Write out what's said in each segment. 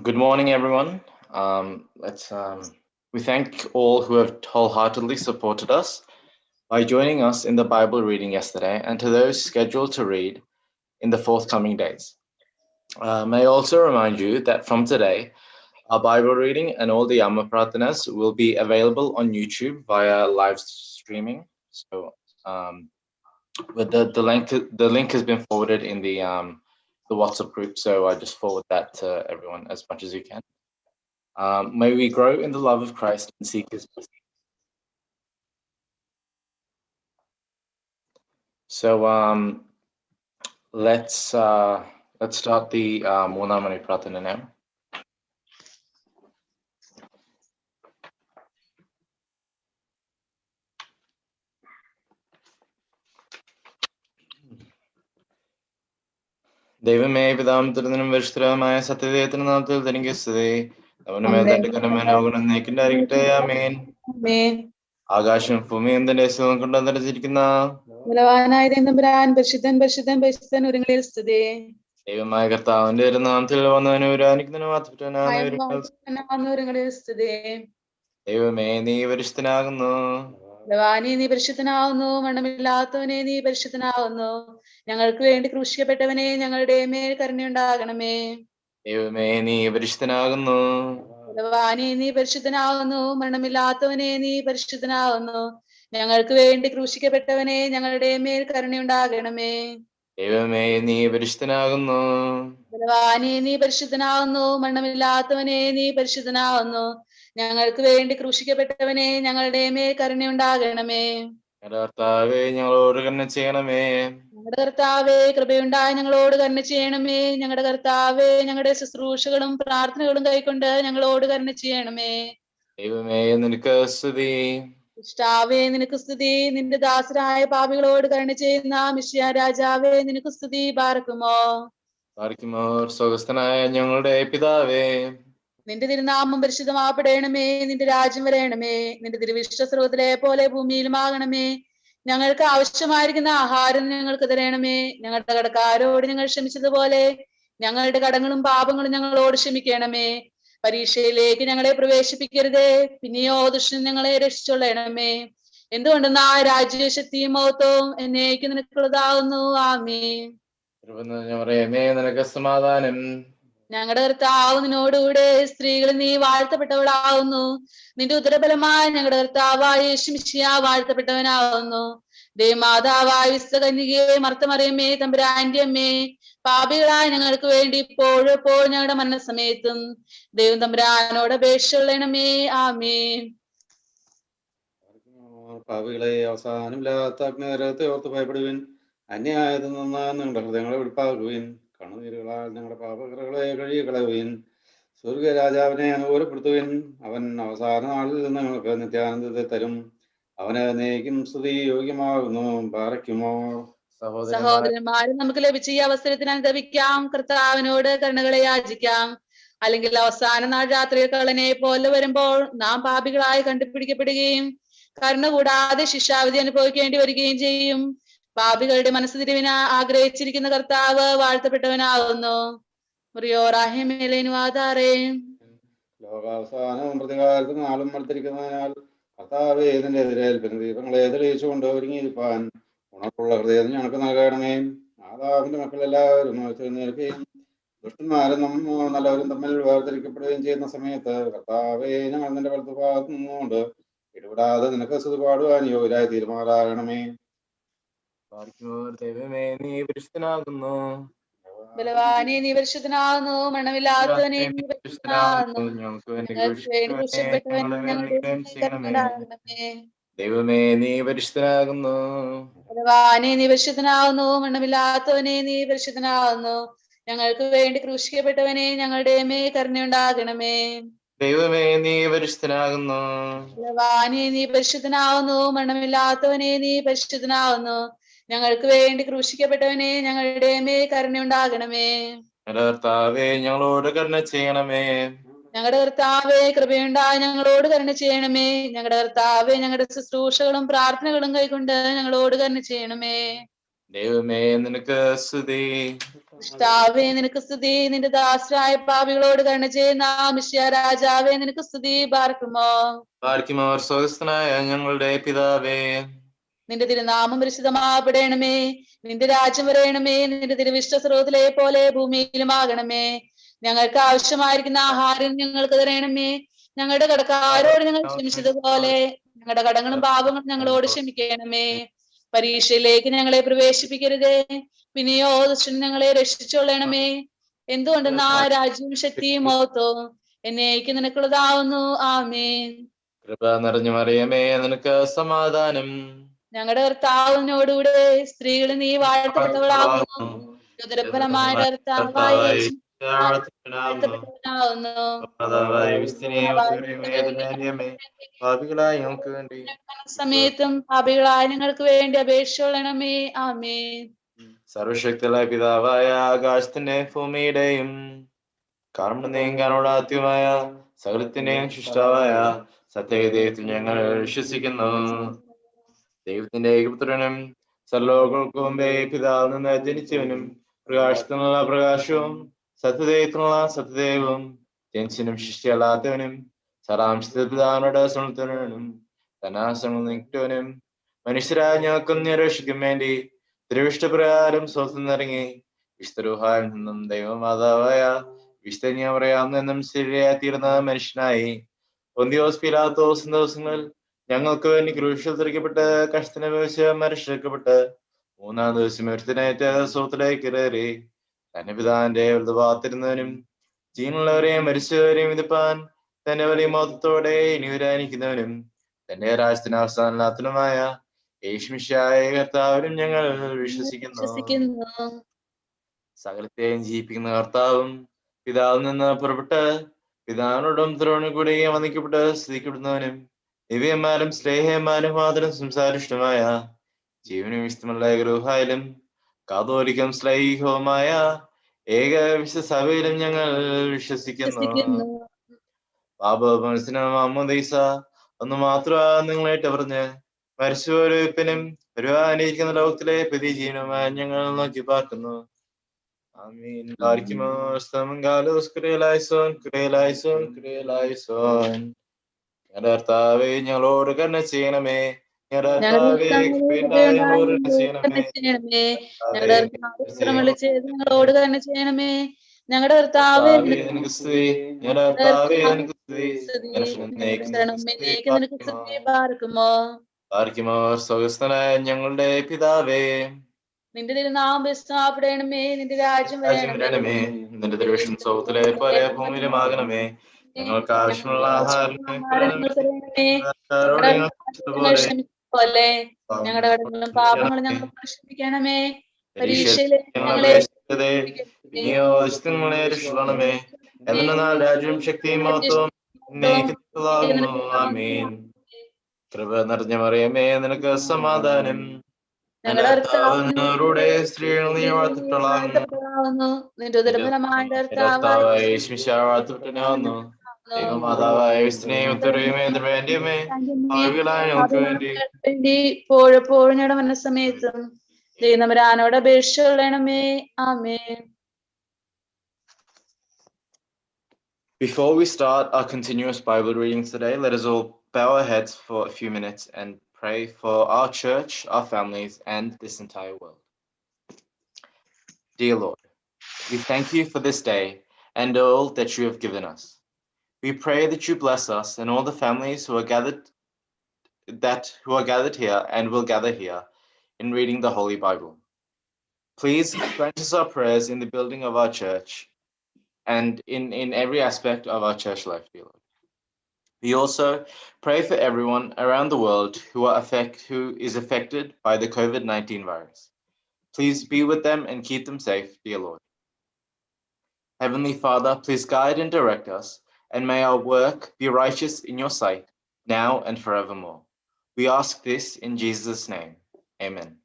Good morning, everyone. We thank all who have wholeheartedly supported us by joining us in the Bible reading yesterday, and to those scheduled to read in the forthcoming days. May I also remind you that from today, our Bible reading and all the Amma Prathanas will be available on YouTube via live streaming. So, with the link has been forwarded in the WhatsApp group, so I just forward that to everyone as much as you can. May we grow in the love of Christ and seek His blessing. So let's start the Moonamani Pratana now. ദൈവമേ പിതാമത്തിനും പരിശുദ്ധമായ സത്യദൈവത്തിന്റെ നാമത്തിൽ തനിക്ക് സ്തുതി. അവന്റെ മേൽ തന്റെ കനമനോഗുണം നീക്കിണ്ടായിരിക്കട്ടെ. ആമേൻ. ആകാശം ഭൂമിയും തന്റെ സുഖം കൊണ്ട് നിറച്ചിരിക്കുന്ന പരിശുദ്ധൻ പരിശുദ്ധൻ പരിശുദ്ധൻ ഒരുങ്ങളിൽ സ്തുതി. ദൈവമായ കർത്താവിന്റെ നാമത്തിൽ വന്നവനും സ്തുതി. ദൈവമേ നീ പരിശുദ്ധനാകുന്നു. ഭഗവാനെ നീ പരിശുദ്ധനാവുന്നു. മരണമില്ലാത്തവനെ നീ പരിശുദ്ധനാവുന്നു. ഞങ്ങൾക്ക് വേണ്ടി ക്രൂശിക്കപ്പെട്ടവനെ ഞങ്ങളുടെ മേൽ കരുണയുണ്ടാകണമേ. ദൈവമേ നീ പരിശുദ്ധനാകുന്നു. ഭഗവാനെ നീ പരിശുദ്ധനാവുന്നു. മരണമില്ലാത്തവനെ നീ പരിശുദ്ധനാവുന്നു. ഞങ്ങൾക്ക് വേണ്ടി ക്രൂശിക്കപ്പെട്ടവനെ ഞങ്ങളുടെ മേൽ കരുണയുണ്ടാകണമേ. ദൈവമേ നീ പരിശുദ്ധനാകുന്നു. ഭഗവാനെ നീ പരിശുദ്ധനാവുന്നു. മരണമില്ലാത്തവനെ നീ പരിശുദ്ധനാവുന്നു. ഞങ്ങൾക്ക് വേണ്ടി ക്രൂശിക്കപ്പെട്ടവനെ ഞങ്ങളുടെ മേൽ കരുണയുണ്ടാകണമേ. കർത്താവേ ഞങ്ങളോട് കരുണ ചെയ്യണമേ. ഞങ്ങളുടെ കർത്താവേ കൃപയുണ്ടായി ഞങ്ങളോട് കരുണ ചെയ്യണമേ. ഞങ്ങളുടെ കർത്താവേ ഞങ്ങളുടെ ശുശ്രൂഷകളും പ്രാർത്ഥനകളും കൈക്കൊണ്ട് ഞങ്ങളോട് കരുണ ചെയ്യണമേ. ദൈവമേ നിനക്ക് സ്തുതി. ഇഷ്ടാവേ നിനക്ക് സ്തുതി. നിന്റെ ദാസരായ പാപികളോട് കരുണ ചെയ്യുന്ന മിശിഹാ രാജാവേ നിനക്ക് സ്തുതി. ബാർക്കുമോ സ്വർഗ്ഗസ്ഥനായ ഞങ്ങളുടെ പിതാവേ, നിന്റെ തിരുനാമം പരിശുദ്ധമാപ്പെടണമേ. നിന്റെ രാജ്യം വരയണമേ. നിന്റെ തിരുവിഷ്ട സ്രോതലെ പോലെ ഭൂമിയിലുമാകണമേ. ഞങ്ങൾക്ക് ആവശ്യമായിരിക്കുന്ന ആഹാരം ഞങ്ങൾക്ക് തരണമേ. ഞങ്ങളുടെ കടക്കാരോട് ഞങ്ങൾ ക്ഷമിച്ചതുപോലെ ഞങ്ങളുടെ കടങ്ങളും പാപങ്ങളും ഞങ്ങളോട് ക്ഷമിക്കണമേ. പരീക്ഷയിലേക്ക് ഞങ്ങളെ പ്രവേശിപ്പിക്കരുതേ, പിന്നെയോ ദുഷ്ടൻ ഞങ്ങളെ രക്ഷിച്ചൊള്ളണമേ. എന്തുകൊണ്ടെന്നാ രാജ്യ ശക്തിയും മഹത്വവും എന്നേക്ക് നിനക്കുള്ളതാകുന്നു. ആമേൻ. നിനക്ക് സമാധാനം. ഞങ്ങളുടെ കർത്താവ് നിന്നോടുകൂടെ സ്ത്രീകളിൽ നീ വാഴ്ത്തപ്പെട്ടവളാവുന്നു. നിന്റെ ഉദരഫലമായി ഞങ്ങളുടെ കർത്താവായ യേശു മിശിഹാ വാഴ്ത്തപ്പെട്ടവനാവുന്നു. ദേവമാതാവായ വിശുദ്ധകന്യകേ മർത്തമറിയമ്മേ തമ്പുരാന്റെ അമ്മേ, പാപികളായ ഞങ്ങൾക്ക് വേണ്ടി ഇപ്പോഴും എപ്പോഴും ഞങ്ങളുടെ മരണസമയത്തും ദൈവം തമ്പുരാനോട് അപേക്ഷയുള്ളണമേ. ആമേൻ. പാപികളെ അവസാനമില്ലാത്ത അഗ്നിനരകത്തെ ഓർത്ത് ഭയപ്പെടുവിൻ. അന്യായത്തിൽ നിന്ന് നിങ്ങളുടെ ഹൃദയങ്ങളെ വെടിപ്പാക്കുവിൻ. കണ്ണുനീരുകളാൽ ഞങ്ങളുടെ പാപകറകളെ കഴുകി കളയുവിൻ. സ്വർഗരാജാവിനെ അനുകൂലപ്പെടുത്തുവിൻ. അവൻ അവസാന നാളിൽ നിന്ന് നിങ്ങൾക്ക് നിത്യാനന്ദത്തെ തരും. അവന് എന്നേക്കും സ്തുതി യോഗ്യമാകുന്നു. പാറയ്ക്കുമോ സഹോദരന്മാരെ, നമുക്ക് ലഭിച്ച ഈ അവസരത്തിന് അനുദപിക്കാം. കർത്താവിനോട് കരുണകളെ യാചിക്കാം. അല്ലെങ്കിൽ അവസാന നാൾ രാത്രിയിൽ കള്ളനെ പോലെ വരുമ്പോൾ നാം പാപികളായി കണ്ടുപിടിക്കപ്പെടുകയും കരുണ കൂടാതെ ശിക്ഷാവിധി അനുഭവിക്കേണ്ടി വരികയും ചെയ്യും. പാപികളുടെ മനസ്സ് തിരിവിന് ആഗ്രഹിച്ചിരിക്കുന്ന കർത്താവ് വാഴ്ത്തപ്പെട്ടവനാകുന്നു. ലോകാവസാനവും പ്രതികാരത്തിന് നാളും അടുത്തിരിക്കുന്നതിനാൽ കർത്താവേ ഇതിന്റെ എതിരേൽപ്പിന് ദീപങ്ങളെ തെളിയിച്ചുകൊണ്ട് ഒരുങ്ങിയിരിപ്പാൻ ഉണർപ്പുള്ള ഹൃദയം ഞങ്ങൾക്ക് നൽകണമേ. മാതാവിന്റെ മക്കളെല്ലാവരും നിൽക്കുകയും ദുഷ്ടന്മാരും നല്ലവരും തമ്മിൽ വേർതിരിക്കപ്പെടുകയും ചെയ്യുന്ന സമയത്ത് കർത്താവേ, ഞങ്ങൾ നിന്റെ വലത്തുഭാഗത്ത് നിന്നുകൊണ്ട് ഇടപെടാതെ നിനക്ക് സ്തുതി പാടുവാൻ യോഗ്യരായി തീരുമാറാകണമേ. ദൈവമേ, നീ പരിശുദ്ധനാകുന്നു. ബലവാനെ നീ പരിശുദ്ധനാകുന്നു, മരണമില്ലാത്തവനെ നീ പരിശുദ്ധനാകുന്നു. ഞങ്ങൾക്ക് വേണ്ടി ഞങ്ങൾക്ക് വേണ്ടി ക്രൂശിക്കപ്പെട്ടവൻ ഞങ്ങളുടെ കരുണയുണ്ടാകണമേ. ദൈവമേ, നീ പരിശുദ്ധനാകുന്നു. ബലവാനെ നീ പരിശുദ്ധനാകുന്നു, മരണമില്ലാത്തവനെ നീ പരിശുദ്ധനാകുന്നു. ഞങ്ങൾക്ക് വേണ്ടി ക്രൂശിക്കപ്പെട്ടവനെ ഞങ്ങളുടെ മേ കരുണയുണ്ടാകണമേ. ദൈവമേ, നീ പരിശുദ്ധനാകുന്നു. ബലവാനെ നീ പരിശുദ്ധനാകുന്നു, മരണമില്ലാത്തവനെ നീ പരിശുദ്ധനാകുന്നു. ഞങ്ങൾക്ക് വേണ്ടി ക്രൂശിക്കപ്പെട്ടവനെ ഞങ്ങളുടെ മേ കരുണയുണ്ടാകണമേ. കർത്താവേ, ഞങ്ങളോട് കരുണ ചെയ്യണമേ. ഞങ്ങളുടെ കർത്താവേ, കൃപയുണ്ടായി ഞങ്ങളോട് കരുണ ചെയ്യണമേ. ഞങ്ങളുടെ കർത്താവേ, ഞങ്ങളുടെ ശുശ്രൂഷകളും പ്രാർത്ഥനകളും കൈക്കൊണ്ട് ഞങ്ങളോട് കരുണ ചെയ്യണമേ. ദൈവമേ, നിനക്ക് സ്തുതി. കർത്താവേ, നിനക്ക് സ്തുതി. നിന്റെ ദാസരായ പാപികളോട് കരുണ ചെയ്യുന്ന മിശിഹാ രാജാവേ, നിനക്ക് സ്തുതി. പാർക്കുമോ സ്വർഗസ്ഥനായ ഞങ്ങളുടെ പിതാവേ, നിന്റെ തിരുനാമം പരിശുദ്ധമാപ്പെടണമേ. നിന്റെ രാജ്യം വരയണമേ. നിന്റെ തിരുവിഷ്ടസ്രോതലെ പോലെ ഭൂമിയിലുമാകണമേ. ഞങ്ങൾക്ക് ആവശ്യമായിരിക്കുന്ന ആഹാരം ഞങ്ങൾക്ക് തരണമേ. ഞങ്ങളുടെ കടക്കാരോട് ഞങ്ങൾ ക്ഷമിച്ചതുപോലെ ഞങ്ങളുടെ കടങ്ങളും പാപങ്ങളും ഞങ്ങളോട് ക്ഷമിക്കണമേ. പരീക്ഷയിലേക്ക് ഞങ്ങളെ പ്രവേശിപ്പിക്കരുതേ, പിന്നെയോ ദുഷ്ടൻ ഞങ്ങളെ രക്ഷിച്ചൊള്ളണമേ. എന്തുകൊണ്ടെന്നാ രാജ്യവും ശക്തിയും മഹത്വവും എന്നേക്ക് നിനക്കുള്ളതാവുന്നു. ആമേൻ. കൃപ നിറഞ്ഞു മറിയമേ, നിനക്ക് സമാധാനം. ഞങ്ങളുടെ കർത്താവിനോടുകൂടെ സ്ത്രീകളിൽ നീ വാഴ്ത്തപ്പെട്ടവളാകുന്നു. ഉദരഫലമായ കർത്താവായ സമയത്തും പാപികളായ ഞങ്ങൾക്ക് വേണ്ടി അപേക്ഷണമേ. ആമേൻ. സർവശക്തനായ പിതാവായ ആകാശത്തിന്റെ ഭൂമിയുടെയും കാണുന്നതും കാണാത്തതുമായ സകലത്തിന്റെയും സൃഷ്ടാവായ സത്യദൈവത്തിൽ ഞങ്ങൾ വിശ്വസിക്കുന്നു. ദൈവത്തിന്റെ ഏകപുത്രനും സർവ്വലോകങ്ങൾക്കു മുമ്പേ പിതാവിൽ നിന്ന് ജനിച്ചവനും പ്രകാശത്തിനുള്ള പ്രകാശവും സത്യദൈവത്തിനുള്ള സത്യദൈവവും ജനിച്ചനും ശിഷ്ടിയല്ലാത്തവനും സാരാംശത്തിൽ പിതാവിനോട് സമത്വനും ധനാസങ്ങൾ നീക്കിയവനും മനുഷ്യരായ ഞങ്ങൾക്കും നിരക്ഷിക്കും വേണ്ടി തിരുവിഷ്ടപ്രകാരം സ്വന്തം ഇറങ്ങി വിശുദ്ധരൂഹായിൽ നിന്നും ദൈവമാതാവായ വിശുദ്ധ പറയാമെന്നും ശരിയായി തീർന്ന മനുഷ്യനായി പൊന്തിയോസ് പീലാത്തോസ് ദിവസങ്ങളിൽ ഞങ്ങൾക്ക് വേണ്ടി ക്രൂശിൽ തിരിക്കപ്പെട്ട് കഷ്ടത്തിന് മനുഷ്യപ്പെട്ട് മൂന്നാം ദിവസം ഒരുത്തിനേറ്റ് സ്വത്തിലേക്ക് കയറി തന്റെ പിതാവിന്റെ വലതുഭാഗത്തിരുന്നവനും ജീവനുള്ളവരെയും മരിച്ചവരെയും വിധിപ്പാൻ തന്റെ വലിയ മഹത്വത്തോടെ ഇനി വരാനിരിക്കുന്നവനും തന്റെ രാജ്യത്തിന് അവസാനത്തിനുമായ യേശുമിശിഹായ കർത്താവിനും ഞങ്ങൾ വിശ്വസിക്കുന്നു. സകലത്തെയും ജീവിപ്പിക്കുന്ന കർത്താവും പിതാവിൽ നിന്ന് പുറപ്പെട്ട് പിതാവിനോടും ദ്രോണി കൂടെ വന്ദിക്കപ്പെട്ട് സ്ഥിതിക്കപ്പെടുന്നവനും ദിവ്യന്മാരും സ്നേഹന്മാരും മാത്രം സംസാരിഷ്ടമായ ജീവനും വിശുദ്ധമുള്ള ഗൃഹായാലും കാതോലിക്കും സ്ലൈഹവുമായ ഏക വിശുദ്ധ സഭയിലും ഞങ്ങൾ വിശ്വസിക്കുന്നു. പാപമത്സരമീസ ഒന്ന് മാത്രമാണ് നിങ്ങളായിട്ട് പറഞ്ഞ് മരിച്ചുപോലും വരുവാനിരിക്കുന്ന ലോകത്തിലെ പുതിയ ജീവനുമായി ഞങ്ങൾ നോക്കി പാർക്കുന്നു. ആമീൻ. കർത്താവേ, ഞങ്ങളോട് കരുണ ചെയ്യണമേ. ഞങ്ങളോട് കരുണ ചെയ്യണമേ. ഞങ്ങളുടെ കർത്താവേ, നിനക്ക് സ്വർഗസ്ഥനായ ഞങ്ങളുടെ പിതാവേ, നിന്റെ തിരുനാമം വിസ്താപ്പെടണമേ. നിന്റെ രാജ്യം വരണമേ. നിന്റെ തിരുവിഷ്ടം സ്വർഗ്ഗത്തിലെ പോലെ ഭൂമിയിലുമാകണമേ. ഞങ്ങൾക്ക് ആവശ്യമുള്ള ആഹാരം പോലെ ഞങ്ങളുടെ കടങ്ങളും പാപങ്ങളും ഞങ്ങൾ ക്ഷമിക്കണമേ. പരീക്ഷയിലേക്ക് ഞങ്ങളെ രക്ഷിക്കണമേ. എന്നാൽ രാജ്യവും ശക്തിയും മഹത്വവും ആമേൻ. കൃപ നിറഞ്ഞ മറിയമേ, നിനക്ക് സമാധാനം. ഞങ്ങളുടെ സ്ത്രീകൾ നീ വാഴ്ത്തപ്പെട്ടവളാകുന്നു. നിന്റെ ഉദരഫലമായ കർത്താവായ യേശുമിശിഹാ വാഴ്ത്തപ്പെട്ടവനാകുന്നു. ദൈവമാതാവായ ഇപ്പോഴെപ്പോഴും ഞങ്ങളുടെ മനസ്സമയത്തും ദൈവനവരാനോട് അപേക്ഷ കൊള്ളണമേ. ആമേൻ. Before we start our continuous Bible readings today, let us all bow our heads for a few minutes and pray for our church, our families, and this entire world. Dear Lord, We thank you for this day and all that you have given us. We pray that you bless us and all the families who are gathered here and will gather here in reading the Holy Bible. Please grant us our prayers in the building of our church and in every aspect of our church life, dear Lord. We also pray for everyone around the world who is affected by the COVID-19 virus. Please be with them and keep them safe, dear Lord. Heavenly Father, please guide and direct us, and may our work be righteous in your sight, now and forevermore. We ask this in Jesus' name. Amen.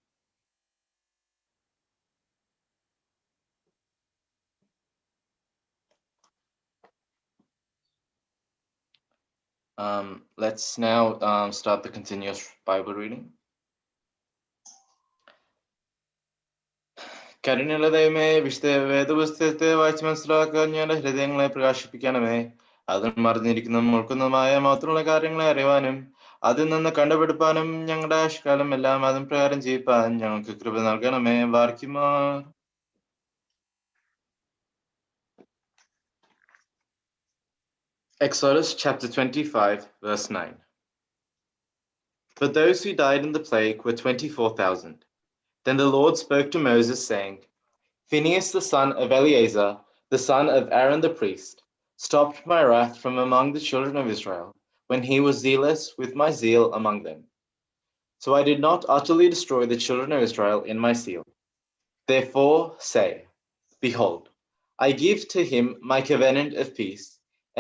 Let's now start the continuous Bible reading. കരുണയുള്ള ദൈവമേ, വിശുദ്ധ വേദപുസ്തകത്തെ വായിച്ച് മനസ്സിലാക്കാൻ ഞങ്ങളുടെ ഹൃദയങ്ങളെ പ്രകാശിപ്പിക്കണമേ. അതിൽ മറിഞ്ഞിരിക്കുന്നതും മുൾക്കുന്നതുമായ മാത്രമുള്ള കാര്യങ്ങളെ അറിയുവാനും അതിൽ നിന്ന് കണ്ടുപിടിപ്പാനും ഞങ്ങളുടെ ആയുഷ്കാലം എല്ലാം അതും പ്രകാരം ചെയ്യിപ്പാൻ ഞങ്ങൾക്ക് കൃപ നൽകണമേ. വാർക്കിമാർ. Exodus chapter 25, verse 9. But those who died in the plague were 24,000. Then the Lord spoke to Moses, saying, Phinehas the son of Eleazar, the son of Aaron the priest, stopped my wrath from among the children of Israel, when he was zealous with my zeal among them. So I did not utterly destroy the children of Israel in my zeal. Therefore say, Behold, I give to him my covenant of peace,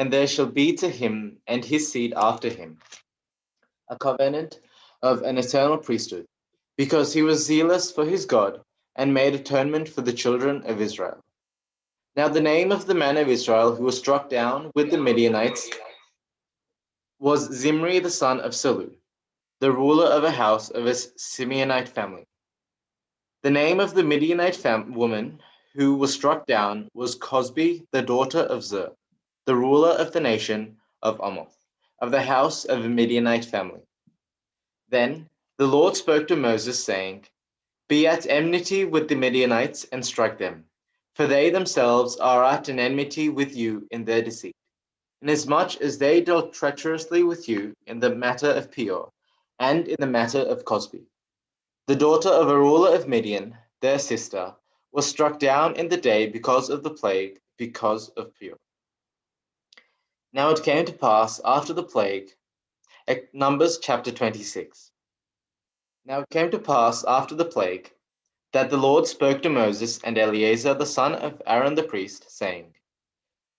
and there shall be to him and his seed after him a covenant of an eternal priesthood, because he was zealous for his God and made atonement for the children of Israel. Now the name of the man of Israel who was struck down with the Midianites was Zimri the son of Salu, the ruler of a house of a Simeonite family. The name of the Midianite woman who was struck down was Cosbi, the daughter of Zer, the ruler of the nation of Amoth, of the house of a Midianite family. Then the Lord spoke to Moses, saying, Be at enmity with the Midianites and strike them, for they themselves are at an enmity with you in their deceit, inasmuch as they dealt treacherously with you in the matter of Peor, and in the matter of Cosbi. The daughter of a ruler of Midian, their sister, was struck down in the day because of the plague, because of Peor. Now it came to pass after the plague, Numbers chapter 26. Now it came to pass after the plague, that the Lord spoke to Moses and Eleazar the son of Aaron the priest, saying,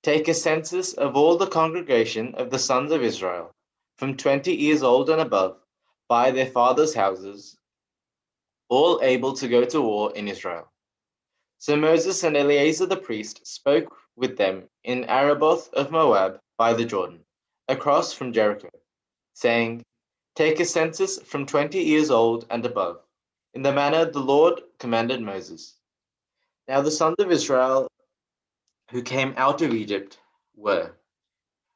Take a census of all the congregation of the sons of Israel, from 20 years old and above, by their fathers' houses, all able to go to war in Israel. So Moses and Eleazar the priest spoke with them in Araboth of Moab by the Jordan, across from Jericho, saying, Take a census from 20 years old and above, in the manner the Lord commanded Moses. Now the sons of Israel who came out of Egypt were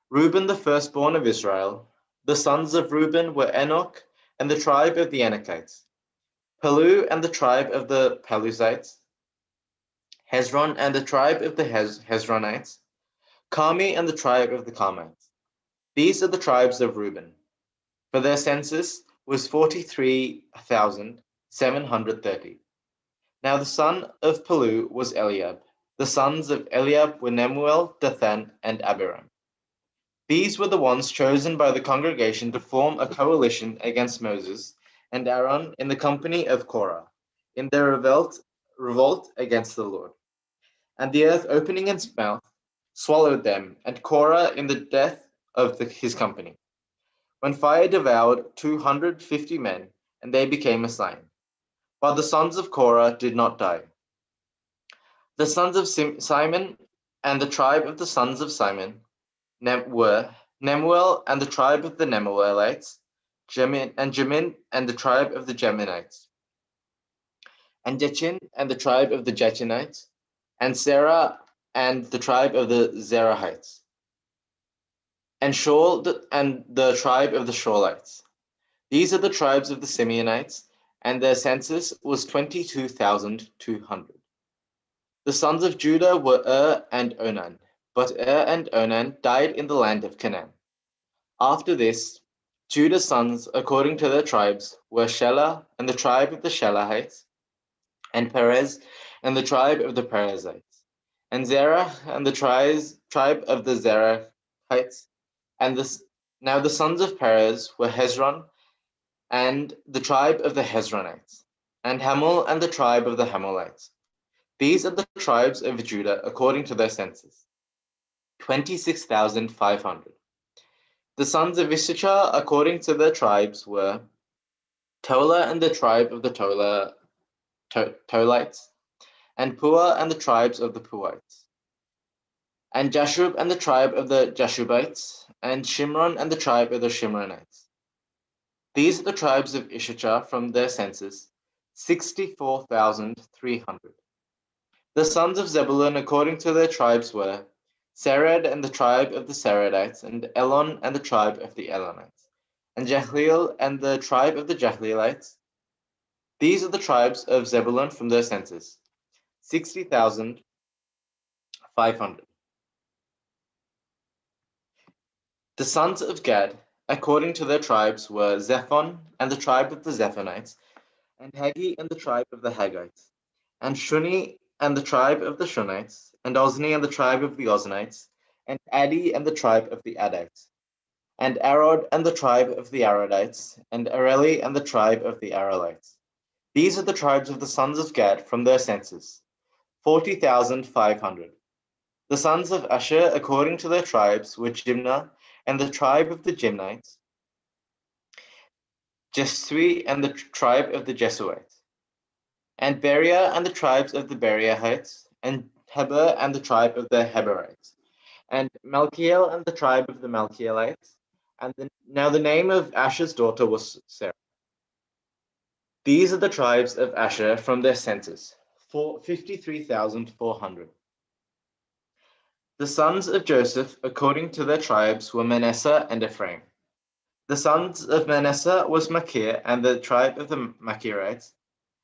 Reuben the firstborn of Israel. The sons of Reuben were Enoch and the tribe of the Enochites, Palu and the tribe of the Pelusites, Hezron and the tribe of the Hezronites, Carmi and the tribe of the Carmites. These are the tribes of Reuben. For their census was 43,730. Now the son of Palu was Eliab. The sons of Eliab were Nemuel, Dathan, and Abiram. These were the ones chosen by the congregation to form a coalition against Moses and Aaron in the company of Korah, in their revolt against the Lord. And the earth, opening its mouth, swallowed them, and Korah in the death of his company, when fire devoured 250 men, and they became a sign. But the sons of Korah did not die. The sons of Simon and the tribe of the sons of Simon were Nemuel and the tribe of the Nemuelites, Jamin and the tribe of the Jaminites, and Jechin and the tribe of the Jechinites, and Sarah and the tribe of the Zerahites, and Shaul and the tribe of the Shaulites. These are the tribes of the Simeonites, and their census was 22,200. The sons of Judah were and Onan, but and Onan died in the land of Canaan. After this, Judah's sons, according to their tribes, were Shelah and the tribe of the Shelahites, and Perez and the tribe of the Perizzites, and Zerah and the tribe of the Zerahites. Now the sons of Perez were Hezron and the tribe of the Hezronites, and Hamul and the tribe of the Hamulites. These are the tribes of Judah according to their census, 26,500. The sons of Issachar according to their tribes were Tola and the tribe of the Tolites, and Pua and the tribes of the Puites, and Jashub and the tribe of the Jashubites, and Shimron and the tribe of the Shimronites. These are the tribes of Issachar from their census, 64,300. The sons of Zebulun according to their tribes were Sered and the tribe of the Seredites, and Elon and the tribe of the Elonites, and Jahleel and the tribe of the Jahleelites. These are the tribes of Zebulun from their census, 60,500. The sons of Gad, according to their tribes, were Zephon and the tribe of the Zephonites, and Hagi and the tribe of the Haggites, and Shuni and the tribe of the Shunites, and Ozni and the tribe of the Oznites, and Adi and the tribe of the Adites, and Arod and the tribe of the Arodites, and Areli and the tribe of the Arelites. These are the tribes of the sons of Gad from their census, 40,500. The sons of Asher, according to their tribes, were Jimnah and the tribe of the Jimnites, Jesui and the tribe of the Jesuites, and Beria and the tribes of the Beriahites, and Heber and the tribe of the Heberites, and Malkiel and the tribe of the Malkielites. And now the name of Asher's daughter was Sarah. These are the tribes of Asher from their census, 53,400. The sons of Joseph, according to their tribes, were Manasseh and Ephraim. The sons of Manasseh was Machir and the tribe of the Machirites,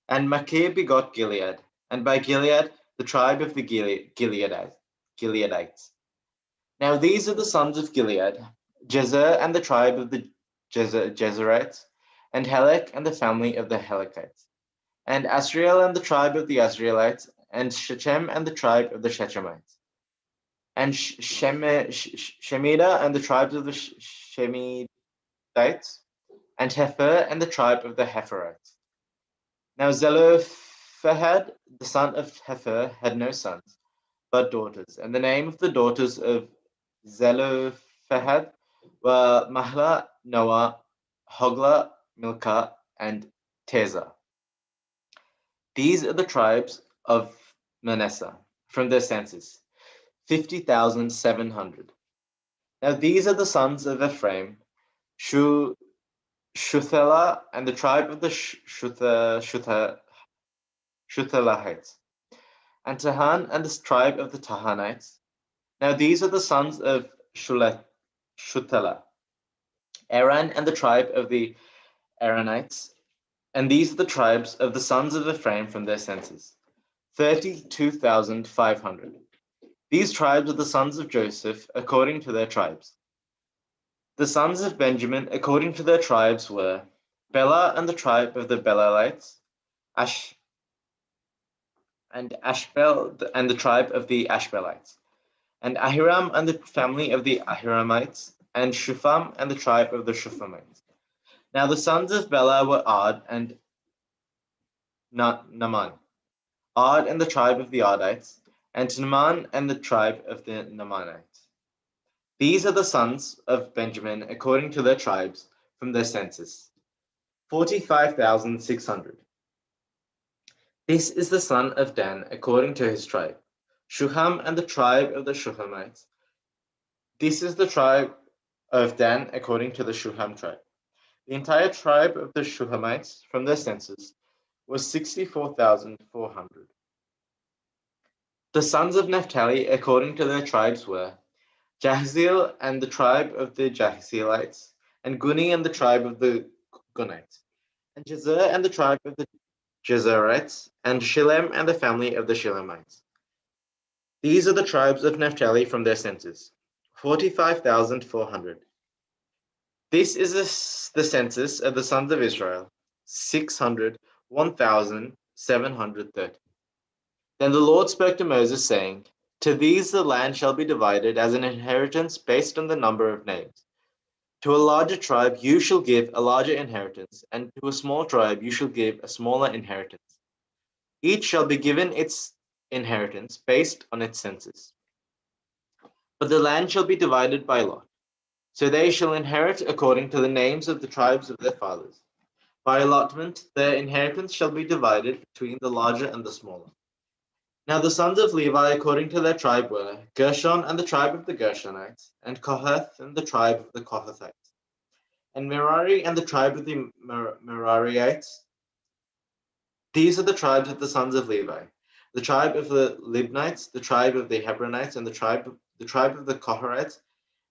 and Machir begot Gilead, and by Gilead the tribe of the Gileadites. Now these are the sons of Gilead, Jezer and the tribe of the Jezerites, and Helek and the family of the Helekites, and Asriel and the tribe of the Asrielites, and Shechem and the tribe of the Shechemites, and Shemida and the tribes of the Shemidites, and Hefer and the tribe of the Heferites. Now Zelophehad, the son of Hefer, had no sons, but daughters, and the name of the daughters of Zelophehad were Mahlah, Noah, Hoglah, Milcah, and Tirzah. These are the tribes of Manasseh from their census, 50,700. Now these are the sons of Ephraim, Shuthelah and the tribe of the Shuthelahites, and Tahan and the tribe of the Tahanites. Now these are the sons of Shuthelah, Aaron and the tribe of the Aaronites. And these are the tribes of the sons of Ephraim from their census, 32,500. These tribes are the sons of Joseph according to their tribes. The sons of Benjamin according to their tribes were Bela and the tribe of the Belalites, and Ashbel and the tribe of the Ashbelites, and Ahiram and the family of the Ahiramites, and Shupham and the tribe of the Shuphamites. Now the sons of Bela were Ard and Naaman, Ard and the tribe of the Ardites, and Naaman and the tribe of the Naamanites. These are the sons of Benjamin according to their tribes from their census, 45,600. This is the son of Dan according to his tribe, Shuham and the tribe of the Shuhamites. This is the tribe of Dan according to the Shuham tribe. The entire tribe of the Shuhamites from their census was 64,400. The sons of Naphtali according to their tribes were Jahzeel and the tribe of the Jahzeelites, and Guni and the tribe of the Gunites, and Jezer and the tribe of the Jezerites, and Shillem and the family of the Shillemites. These are the tribes of Naphtali from their census, 45,400. This is the census of the sons of Israel, 1,730. Then the Lord spoke to Moses, saying, To these the land shall be divided as an inheritance based on the number of names. To a larger tribe you shall give a larger inheritance, and to a small tribe you shall give a smaller inheritance. Each shall be given its inheritance based on its census. But the land shall be divided by lot. So they shall inherit according to the names of the tribes of their fathers. By allotment, their inheritance shall be divided between the larger and the smaller. Now the sons of Levi according to their tribe were Gershon and the tribe of the Gershonites, and Kohath and the tribe of the Kohathites, and Merari and the tribe of the Merariites. These are the tribes of the sons of Levi: the tribe of the Libnites, the tribe of the Hebronites, and the tribe of the Koharites,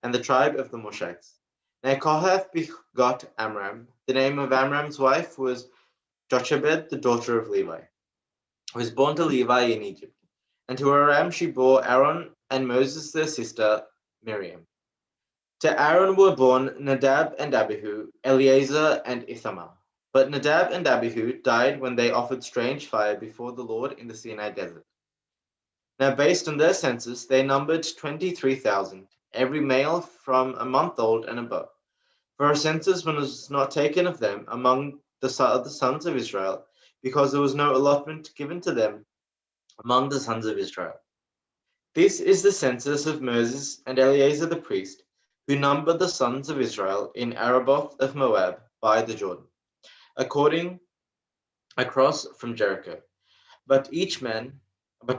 and the tribe of the Moshites. Now Kohath begot Amram. The name of Amram's wife was Jochebed, the daughter of Levi, who was born to Levi in Egypt. And to Aram she bore Aaron and Moses their sister Miriam. To Aaron were born Nadab and Abihu, Eleazar and Ithamar. But Nadab and Abihu died when they offered strange fire before the Lord in the Sinai desert. Now based on their census, they numbered 23,000, every male from a month old and above. For a census was not taken of them among the sons of Israel, because there was no allotment given to them among the sons of Israel. This is the census of Moses and Eleazar the priest, who numbered the sons of Israel in Araboth of Moab by the Jordan, according across from Jericho. But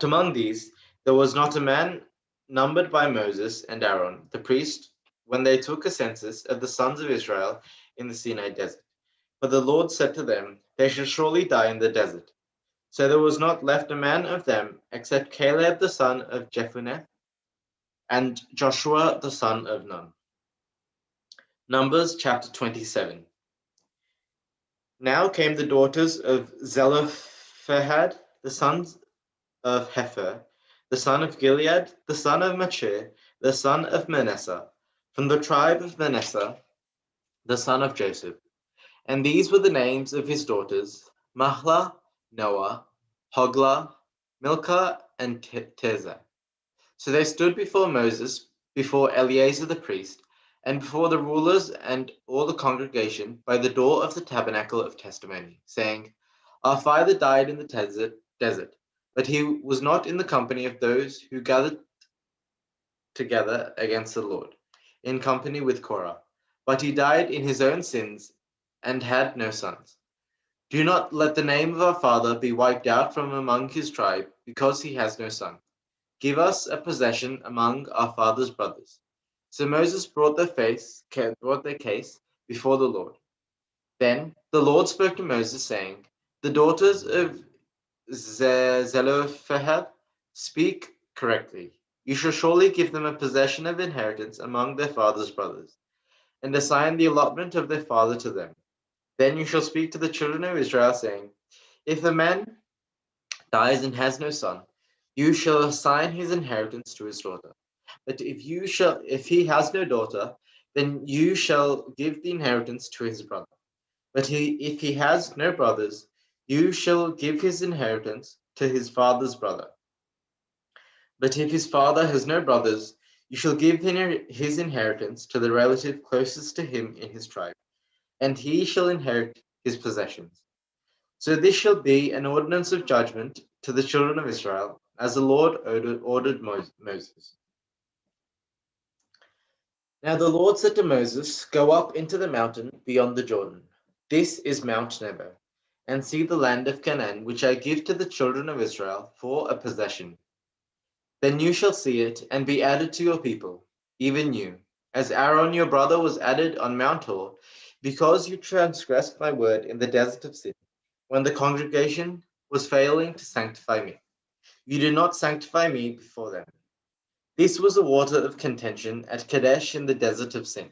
among these there was not a man numbered by Moses and Aaron the priest when they took a census of the sons of Israel in the Sinai desert. For the Lord said to them, They shall surely die in the desert. So there was not left a man of them except Caleb the son of Jephunneh and Joshua the son of Nun. Numbers chapter 27. Now came the daughters of Zelophehad, the sons of Hepher, the son of Gilead, the son of Machir, the son of Manasseh, from the tribe of Manasseh, the son of Joseph. And these were the names of his daughters: Mahlah, Noah, Hoglah, Milcah, and Tirzah. So they stood before Moses, before Eleazar the priest, and before the rulers and all the congregation by the door of the tabernacle of testimony, saying, Our father died in the desert, but he was not in the company of those who gathered together against the Lord, in company with Korah, but he died in his own sins and had no sons. Do not let the name of our father be wiped out from among his tribe, because he has no son. Give us a possession among our father's brothers. So Moses brought their case before the Lord. Then the Lord spoke to Moses, saying, The daughters of Zelophehad speak correctly. You shall surely give them a possession of inheritance among their father's brothers, and assign the allotment of their father to them. Then you shall speak to the children of Israel, saying, If a man dies and has no son, you shall assign his inheritance to his daughter. But if he has no daughter, then you shall give the inheritance to his brother. But if he has no brothers, you shall give his inheritance to his father's brother. But if his father has no brothers, you shall give his inheritance to the relative closest to him in his tribe, and he shall inherit his possessions. So this shall be an ordinance of judgment to the children of Israel, as the Lord ordered Moses. Now the Lord said to Moses, Go up into the mountain beyond the Jordan. This is Mount Nebo, and see the land of Canaan, which I give to the children of Israel for a possession. Then you shall see it, and be added to your people, even you, as Aaron your brother was added on Mount Hor, because you transgressed my word in the desert of Sin, when the congregation was failing to sanctify me. You did not sanctify me before them. This was a water of contention at Kadesh in the desert of Sin.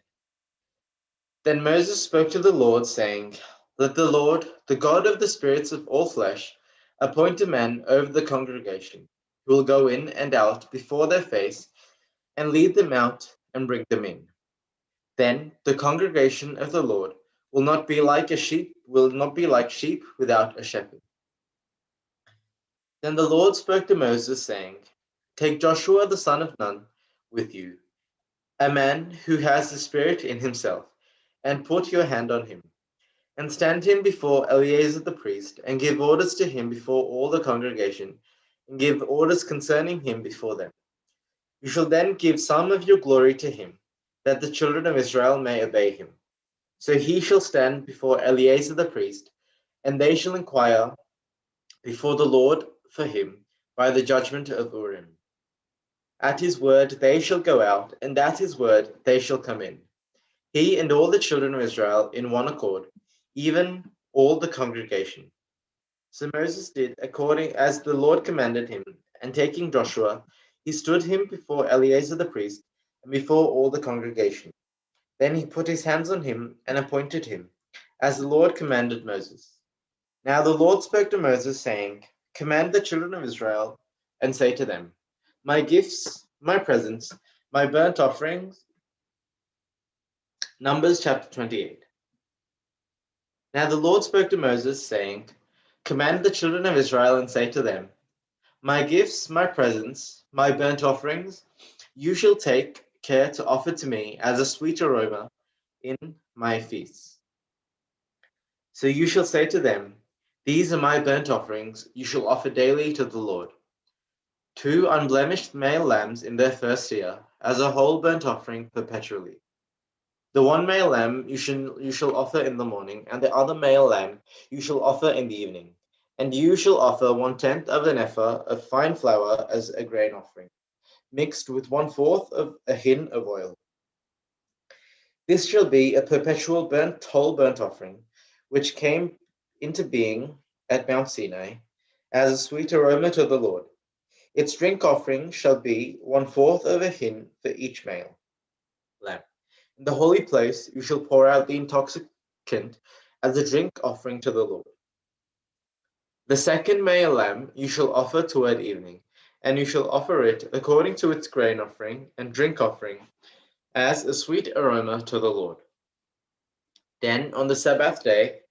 Then Moses spoke to the Lord, saying, Let the Lord, the God of the spirits of all flesh, appoint a man over the congregation, who will go in and out before their face and lead them out and bring them in. Then the congregation of the Lord will not be like sheep without a shepherd. Then the Lord spoke to Moses, saying, Take Joshua the son of Nun with you, a man who has the Spirit in himself, and put your hand on him, and stand him before Eleazar the priest, and give orders to him before all the congregation, and give orders concerning him before them. You shall then give some of your glory to him, that the children of Israel may obey him. So he shall stand before Eleazar the priest, and they shall inquire before the Lord for him by the judgment of Urim. At his word they shall go out, and at his word they shall come in, he and all the children of Israel in one accord, even all the congregation. So Moses did according as the Lord commanded him, and taking Joshua, he stood him before Eleazar the priest, and before all the congregation. Then he put his hands on him and appointed him, as the Lord commanded Moses. Now the Lord spoke to Moses, saying, Command the children of Israel, and say to them, My gifts, my presents, my burnt offerings. Numbers chapter 28. Now the Lord spoke to Moses, saying, Command the children of Israel, and say to them, My gifts, my presents, my burnt offerings, you shall take care to offer to me as a sweet aroma in my feasts. So you shall say to them, These are my burnt offerings, you shall offer daily to the Lord. 2 unblemished male lambs in their first year, as a whole burnt offering perpetually. The one male lamb you shall offer in the morning, and the other male lamb you shall offer in the evening. And you shall offer 1/10 of an ephah of fine flour as a grain offering, mixed with 1/4 of a hin of oil. This shall be a perpetual whole burnt offering, which came into being at Mount Sinai, as a sweet aroma to the Lord. Its drink offering shall be 1/4 of a hin for each male lamb. In the holy place you shall pour out the intoxicant as a drink offering to the Lord. The second male lamb you shall offer toward evening, and you shall offer it according to its grain offering and drink offering as a sweet aroma to the Lord. Then on the Sabbath day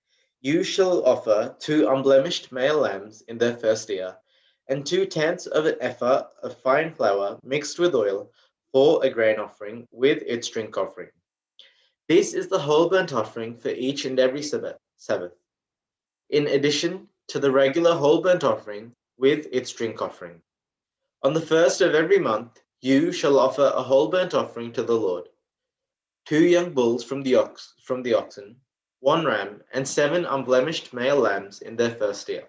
you shall offer 2 unblemished male lambs in their first year, and 2/10 of an ephah of fine flour mixed with oil for a grain offering with its drink offering. This is the whole burnt offering for each and every Sabbath, in addition to the regular whole burnt offering with its drink offering. On the first of every month you shall offer a whole burnt offering to the Lord: 2 young bulls from the oxen, 1 ram, and 7 unblemished male lambs in their first year,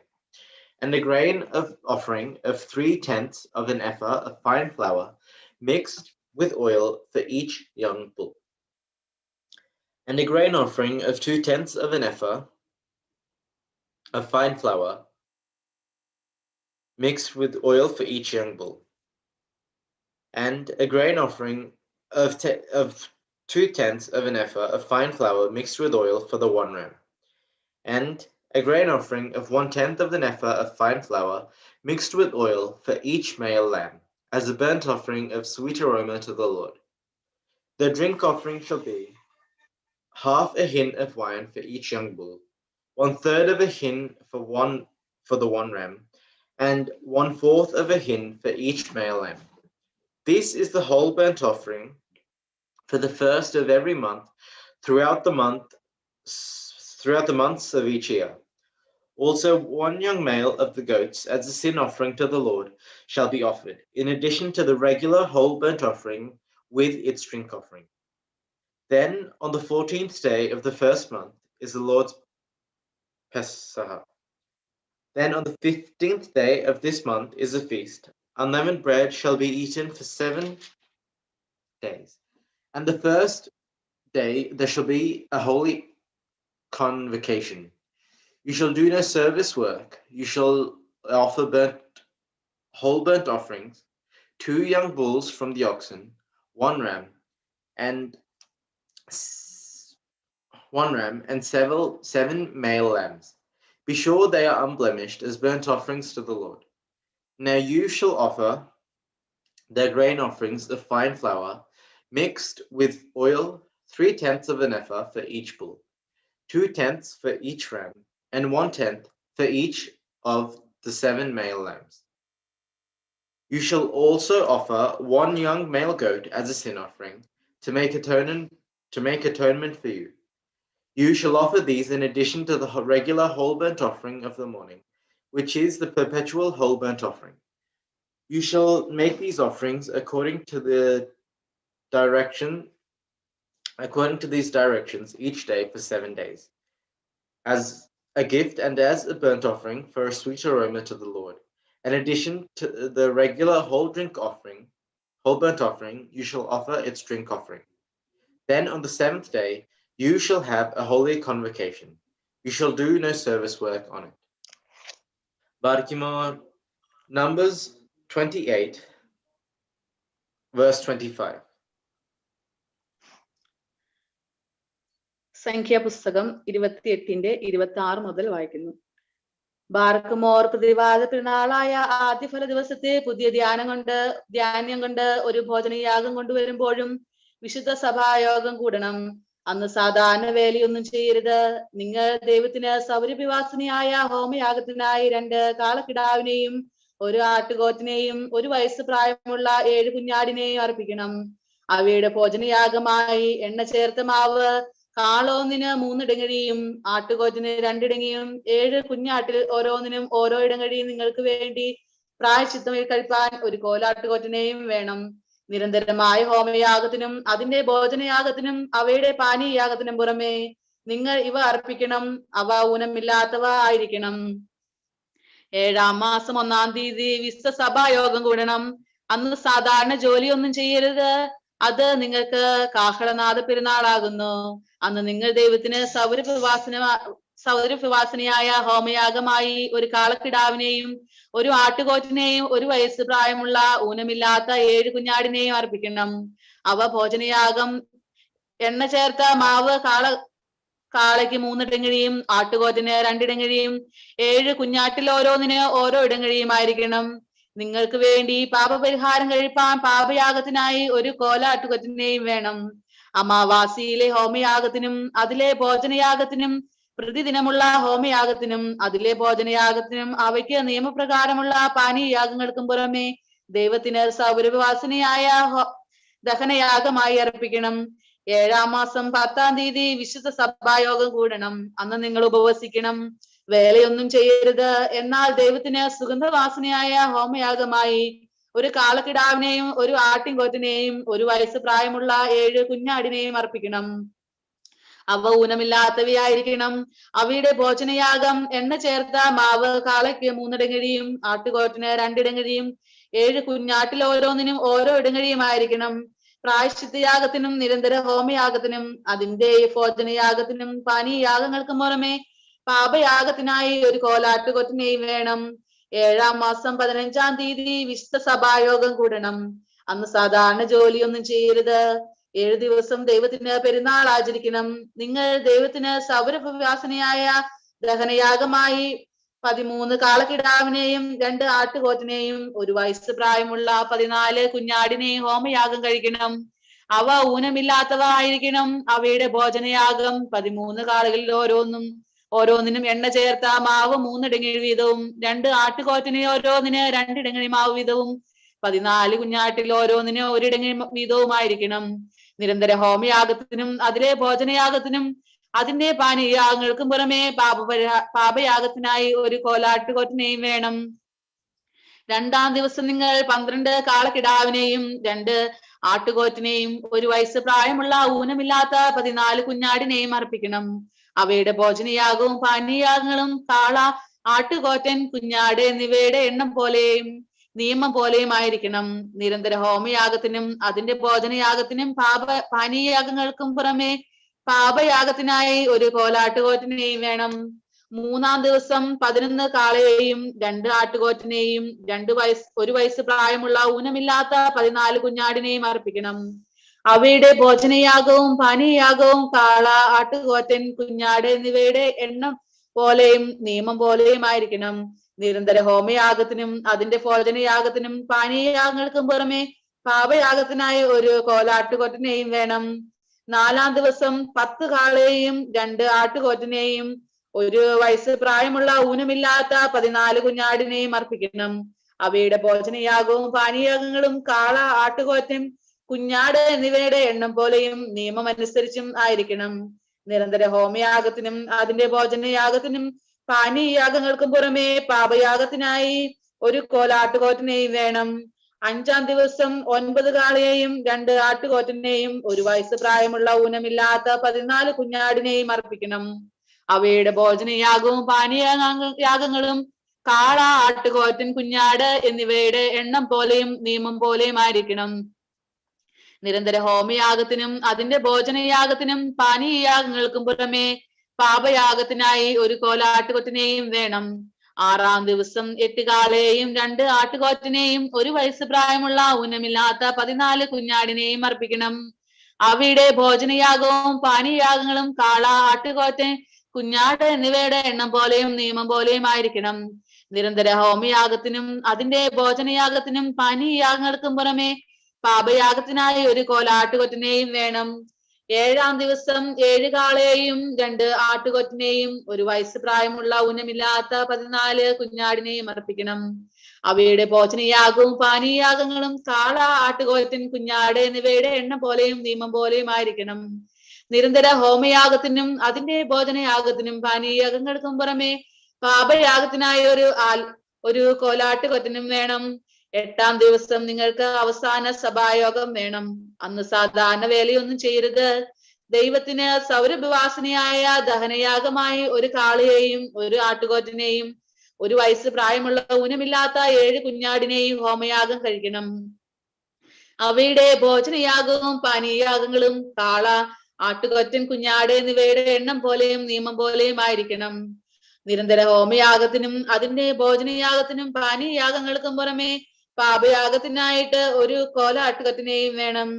and a grain of offering of 3/10 of an ephah of fine flour mixed with oil for each young bull, and a grain offering of 2/10 of an ephah of fine flour mixed with oil for each young bull, and a grain offering of 2/10 of an ephah of fine flour mixed with oil for the 1 ram, and a grain offering of 1/10 of an ephah of fine flour mixed with oil for each male lamb, as a burnt offering of sweet aroma to the Lord. The drink offering shall be 1/2 a hin of wine for each young bull, 1/3 of a hin for the 1 ram, and 1/4 of a hin for each male lamb. This is the whole burnt offering for the first of every month throughout the months of each year. Also 1 young male of the goats as a sin offering to the Lord shall be offered, in addition to the regular whole burnt offering with its drink offering. Then on the 14th day of the first month is the Lord's Pesach. Then on the 15th day of this month is a feast. Unleavened bread shall be eaten for 7 days. And the first day there shall be a holy convocation. You shall do no service work. You shall offer whole burnt offerings, 2 young bulls from the oxen, 1 ram, and 7 male lambs. Be sure they are unblemished as burnt offerings to the Lord. Now you shall offer their grain offerings of fine flour mixed with oil, 3/10 of an ephah for each bull, 2/10 for each ram, and 1/10 for each of the 7 male lambs. You shall also offer 1 young male goat as a sin offering to make atonement for you. You shall offer these in addition to the regular whole burnt offering of the morning, which is the perpetual whole burnt offering. You shall make these offerings according to these directions each day for 7 days, as a gift and as a burnt offering for a sweet aroma to the Lord. In addition to the regular whole burnt offering, you shall offer its drink offering. Then on the 7th day, you shall have a holy convocation. You shall do no service work on it. Barkimor, Numbers 28, verse 25. സംഖ്യാപുസ്തകം 28:26 മുതൽ വായിക്കുന്നു. ബാർക്കുമോർ പ്രതിവാദ പെരുന്നാളായ ആദ്യഫല ദിവസത്തെ പുതിയ ധാന്യം കൊണ്ട് ഒരു ഭോജനയാഗം കൊണ്ടുവരുമ്പോഴും വിശുദ്ധ സഭായോഗം കൂടണം. അന്ന് സാധാരണ വേലയൊന്നും ചെയ്യരുത്. നിങ്ങൾ ദൈവത്തിന് സൗരഭിവാസനയായ ഹോമയാഗത്തിനായി 2 കാളക്കിടാവിനെയും 1 ആട്ടുകോറ്റിനെയും 1 വയസ്സ് പ്രായമുള്ള 7 കുഞ്ഞാടിനെയും അർപ്പിക്കണം. അവയുടെ ഭോജനയാഗമായി എണ്ണ ചേർത്ത മാവ് കാളോന്നിന് 3 ഇടങ്ങഴിയും ആട്ടുകോറ്റിന് 2 ഇടങ്ങഴിയും 7 കുഞ്ഞാട്ടിൽ ഓരോന്നിനും ഓരോ ഇടങ്ങഴിയും നിങ്ങൾക്ക് വേണ്ടി പ്രായശ്ചിത്തമായി കഴിപ്പാൻ 1 കോലാട്ടുകോറ്റിനെയും വേണം. നിരന്തരമായ ഹോമയാഗത്തിനും അതിന്റെ ഭോജനയാഗത്തിനും അവയുടെ പാനീയാഗത്തിനും പുറമെ നിങ്ങൾ ഇവ അർപ്പിക്കണം. അവ ഊനമില്ലാത്തവ ആയിരിക്കണം. 7-ാം മാസം 1-ാം തീയതി വിശുദ്ധ സഭായോഗം കൂടണം. അന്ന് സാധാരണ ജോലിയൊന്നും ചെയ്യരുത്. അത് നിങ്ങൾക്ക് കാഹളനാഥ പെരുന്നാളാകുന്നു. അന്ന് നിങ്ങൾ ദൈവത്തിന് സൗരഭിവാസനയായ ഹോമയാഗമായി 1 കാളക്കിടാവിനെയും 1 ആട്ടുകോറ്റിനെയും 1 വയസ്സ് പ്രായമുള്ള ഊനമില്ലാത്ത 7 കുഞ്ഞാടിനെയും അർപ്പിക്കണം. അവ ഭോജനയാഗം എണ്ണ ചേർത്ത മാവ് കാളയ്ക്ക് 3 ഇടങ്ങഴിയും ആട്ടുകോറ്റിന് 2 ഇടങ്ങഴിയും 7 കുഞ്ഞാട്ടിൽ ഓരോന്നിന് ഓരോ ഇടങ്ങഴിയുമായിരിക്കണം. നിങ്ങൾക്ക് വേണ്ടി പാപപരിഹാരം കഴിപ്പാൻ പാപയാഗത്തിനായി 1 കോലാട്ടുകൊറ്റനെയും വേണം. അമാവാസിയിലെ ഹോമയാഗത്തിനും അതിലെ ഭോജനയാഗത്തിനും പ്രതിദിനമുള്ള ഹോമയാഗത്തിനും അതിലെ ഭോജനയാഗത്തിനും അവയ്ക്ക് നിയമപ്രകാരമുള്ള പാനീയാഗങ്ങൾക്കും പുറമെ ദൈവത്തിന് സൗരഭവാസനയായ ദഹനയാഗമായി അർപ്പിക്കണം. 7-ാം മാസം 10-ാം തീയതി വിശുദ്ധ സഭായോഗം കൂടണം. അന്ന് നിങ്ങൾ ഉപവസിക്കണം. വേലയൊന്നും ചെയ്യരുത്. എന്നാൽ ദൈവത്തിന് സുഗന്ധവാസനയായ ഹോമയാഗമായി 1 കാളക്കിടാവിനെയും 1 ആട്ടിൻകോറ്റിനെയും 1 വയസ്സ് പ്രായമുള്ള 7 കുഞ്ഞാടിനെയും അർപ്പിക്കണം. അവ ഊനമില്ലാത്തവയായിരിക്കണം. അവയുടെ ഭോജനയാഗം എണ്ണ ചേർത്ത മാവ് കാളയ്ക്ക് 3 ഇടങ്ങഴിയും ആട്ടുകോറ്റിന് 2 ഇടങ്ങഴിയും 7 കുഞ്ഞാട്ടിൽ ഓരോന്നിനും ഓരോ ഇടങ്ങഴിയുമായിരിക്കണം. പ്രായശ്ചിത്തയാഗത്തിനും നിരന്തര ഹോമയാഗത്തിനും അതിന്റെ ഭോജനയാഗത്തിനും പാനീയാഗങ്ങൾക്കും പുറമെ പാപയാഗത്തിനായി 1 കോലാട്ടുകൊറ്റനെയും വേണം. 7-ാം മാസം 15-ാം തീയതി വിശുദ്ധ സഭായോഗം കൂടണം. അന്ന് സാധാരണ ജോലിയൊന്നും ചെയ്യരുത്. 7 ദിവസം ദൈവത്തിന് പെരുന്നാൾ ആചരിക്കണം. നിങ്ങൾ ദൈവത്തിന് സൗരഭവാസനയായ ദഹനയാഗമായി 13 കാളക്കിടാവിനെയും 2 ആട്ടുകോറ്റിനെയും 1 വയസ്സ് പ്രായമുള്ള 14 കുഞ്ഞാടിനെയും ഹോമയാഗം കഴിക്കണം. അവ ഊനമില്ലാത്തവ ആയിരിക്കണം. അവയുടെ ഭോജനയാഗം 13 കാളകളിൽ ഓരോന്നിനും എണ്ണ ചേർത്ത മാവ് 3 ഇടങ്ങഴി വീതവും 2 ആട്ടുകോറ്റിന് ഓരോന്നിന് 2 ഇടങ്ങഴി മാവ് വീതവും 14 കുഞ്ഞാട്ടിൽ ഓരോന്നിന് 1 ഇടങ്ങഴി വീതവുമായിരിക്കണം. നിരന്തര ഹോമയാഗത്തിനും അതിലെ ഭോജനയാഗത്തിനും അതിന്റെ പാനീയാഗങ്ങൾക്കും പുറമെ പാപയാഗത്തിനായി 1 കോലാട്ടുകൊറ്റനെയും വേണം. 2-ാം ദിവസം നിങ്ങൾ 12 കാളക്കിടാവിനെയും 2 ആട്ടുകോറ്റിനെയും 1 വയസ്സ് പ്രായമുള്ള ഊനമില്ലാത്ത 14 കുഞ്ഞാടിനെയും അർപ്പിക്കണം. അവയുടെ ഭോജനയാഗവും പാനീയാഗങ്ങളും കാള, ആട്ടുകോറ്റൻ, കുഞ്ഞാട് എന്നിവയുടെ എണ്ണം പോലെയും നിയമം പോലെയും ആയിരിക്കണം. നിരന്തര ഹോമയാഗത്തിനും അതിന്റെ ഭോജനയാഗത്തിനും പാനീയാഗങ്ങൾക്കും പുറമെ പാപയാഗത്തിനായി 1 കോലാട്ടുകോറ്റിനെയും വേണം. 3-ാം ദിവസം 11 കാളയെയും 2 ആട്ടുകോറ്റിനെയും 1 വയസ്സ് പ്രായമുള്ള ഊനമില്ലാത്ത 14 കുഞ്ഞാടിനെയും അർപ്പിക്കണം. അവയുടെ ഭോജനയാഗവും പാനീയാഗവും കാള, ആട്ടുകോറ്റൻ, കുഞ്ഞാട് എന്നിവയുടെ എണ്ണം പോലെയും നിയമം പോലെയും ആയിരിക്കണം. നിരന്തര ഹോമയാഗത്തിനും അതിന്റെ ഭോജനയാഗത്തിനും പാനീയയാഗങ്ങൾക്കും പുറമെ പാപയാഗത്തിനായി ഒരു കോലാട്ടുകൊറ്റനെയും വേണം. 4-ാം ദിവസം 10 കാളയെയും 2 ആട്ടുകൊറ്റനെയും 1 വയസ്സ് പ്രായമുള്ള ഊനമില്ലാത്ത 14 കുഞ്ഞാടിനെയും അർപ്പിക്കണം. അവയുടെ ഭോജനയാഗവും പാനീയയാഗങ്ങളും കാള, ആട്ടുകൊറ്റൻ, കുഞ്ഞാട് എന്നിവയുടെ എണ്ണം പോലെയും നിയമമനുസരിച്ചും ആയിരിക്കണം. നിരന്തര ഹോമയാഗത്തിനും അതിന്റെ ഭോജനയാഗത്തിനും പാനീയയാഗങ്ങൾക്കും പുറമെ പാപയാഗത്തിനായി ഒരു കോലാട്ടുകൊറ്റനെയും വേണം. 5-ാം ദിവസം 9 കാളയെയും 2 ആട്ടുകൊറ്റനെയും 1 വയസ്സ് പ്രായമുള്ള ഊനമില്ലാത്ത 14 കുഞ്ഞാടിനെയും അർപ്പിക്കണം. അവയുടെ ഭോജനയാഗവും പാനീയയാഗങ്ങളും കാള, ആട്ടുകൊറ്റൻ, കുഞ്ഞാട് എന്നിവയുടെ എണ്ണം പോലെയും നിയമം പോലെയും ആയിരിക്കണം. നിരന്തര ഹോമയാഗത്തിനും അതിന്റെ ഭോജനയാഗത്തിനും പാനീയയാഗങ്ങൾക്കും പുറമെ പാപയാഗത്തിനായി ഒരു കോലാട്ടുകൊറ്റനെയും വേണം. 6-ാം ദിവസം 8 കാളയെയും 2 ആട്ടുകൊറ്റനെയും 1 വയസ്സ് പ്രായമുള്ള ഊനമില്ലാത്ത 14 കുഞ്ഞാടിനെയും അർപ്പിക്കണം. അവയുടെ ഭോജനയാഗവും പാനീയയാഗങ്ങളും കാള, ആട്ടുകൊറ്റൻ, കുഞ്ഞാട് എന്നിവയുടെ എണ്ണം പോലെയും നിയമം പോലെയും ആയിരിക്കണം. നിരന്തര ഹോമയാഗത്തിനും അതിന്റെ ഭോജനയാഗത്തിനും പാനീയയാഗങ്ങൾക്കും പുറമെ പാപയാഗത്തിനായി ഒരു കോലാട്ടുകൊറ്റനെയും വേണം. 7-ാം ദിവസം 7 കാളയെയും 2 ആട്ടുകൊറ്റനെയും 1 വയസ്സ് പ്രായമുള്ള ഊനമില്ലാത്ത 14 കുഞ്ഞാടിനെയും അർപ്പിക്കണം. അവയുടെ ഭോജനയാഗവും പാനീയയാഗങ്ങളും കാള, ആട്ടുകൊറ്റൻ, കുഞ്ഞാട് എന്നിവയുടെ എണ്ണം പോലെയും നിയമം പോലെയും ആയിരിക്കണം. നിരന്തര ഹോമയാഗത്തിനും അതിന്റെ ഭോജനയാഗത്തിനും പാനീയയാഗങ്ങൾക്കും പുറമെ പാപയാഗത്തിനായി ഒരു കോലാട്ടുകൊറ്റനും വേണം. 8-ാം ദിവസം നിങ്ങൾക്ക് അവസാന സഭായോഗം വേണം. അന്ന് സാധാരണ വേലയൊന്നും ചെയ്യരുത്. ദൈവത്തിന് സൗരഭവാസനയായ ദഹനയാഗമായി 1 കാളയെയും 1 ആട്ടുകൊറ്റനെയും 1 വയസ്സ് പ്രായമുള്ള ഊനമില്ലാത്ത 7 കുഞ്ഞാടിനെയും ഹോമയാഗം കഴിക്കണം. അവയുടെ ഭോജനയാഗവും പാനീയയാഗങ്ങളും കാള, ആട്ടുകൊറ്റൻ, കുഞ്ഞാട് എന്നിവയുടെ എണ്ണം പോലെയും നിയമം പോലെയും ആയിരിക്കണം. നിരന്തര ഹോമയാഗത്തിനും അതിന്റെ ഭോജനയാഗത്തിനും പാനീയയാഗങ്ങൾക്കും പുറമെ പാപയാഗത്തിനായിട്ട് ഒരു കോലാട്ടുകൊറ്റനെയും വേണം.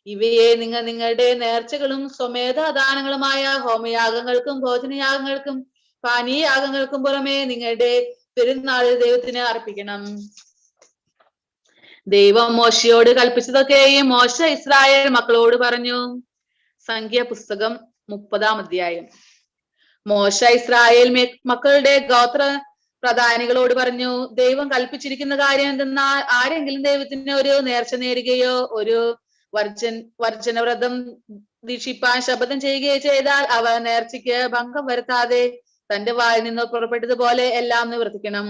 ഇവയെ നിങ്ങൾ നിങ്ങളുടെ നേർച്ചകളും സ്വമേധാദാനങ്ങളുമായ ഹോമയാഗങ്ങൾക്കും ഭോജനയാഗങ്ങൾക്കും പാനീയയാഗങ്ങൾക്കും പുറമെ നിങ്ങളുടെ പെരുന്നാളിൽ ദൈവത്തിന് അർപ്പിക്കണം. ദൈവം മോശയോട് കൽപ്പിച്ചതൊക്കെയും മോശ ഇസ്രായേൽ മക്കളോട് പറഞ്ഞു. സംഖ്യ പുസ്തകം 30-ാം അധ്യായം. മോശ ഇസ്രായേൽ മക്കളുടെ ഗോത്ര പ്രധാനികളോട് പറഞ്ഞു, ദൈവം കൽപ്പിച്ചിരിക്കുന്ന കാര്യം എന്തെന്നാൽ ആരെങ്കിലും ദൈവത്തിന് ഒരു നേർച്ച നേരുകയോ ഒരു വർജനവ്രതം ദീക്ഷിപ്പാൻ ശപഥം ചെയ്യുകയോ ചെയ്താൽ അവ നേർച്ചയ്ക്ക് ഭംഗം വരുത്താതെ തന്റെ വായിൽ നിന്ന് പുറപ്പെട്ടതുപോലെ എല്ലാം നിവർത്തിക്കണം.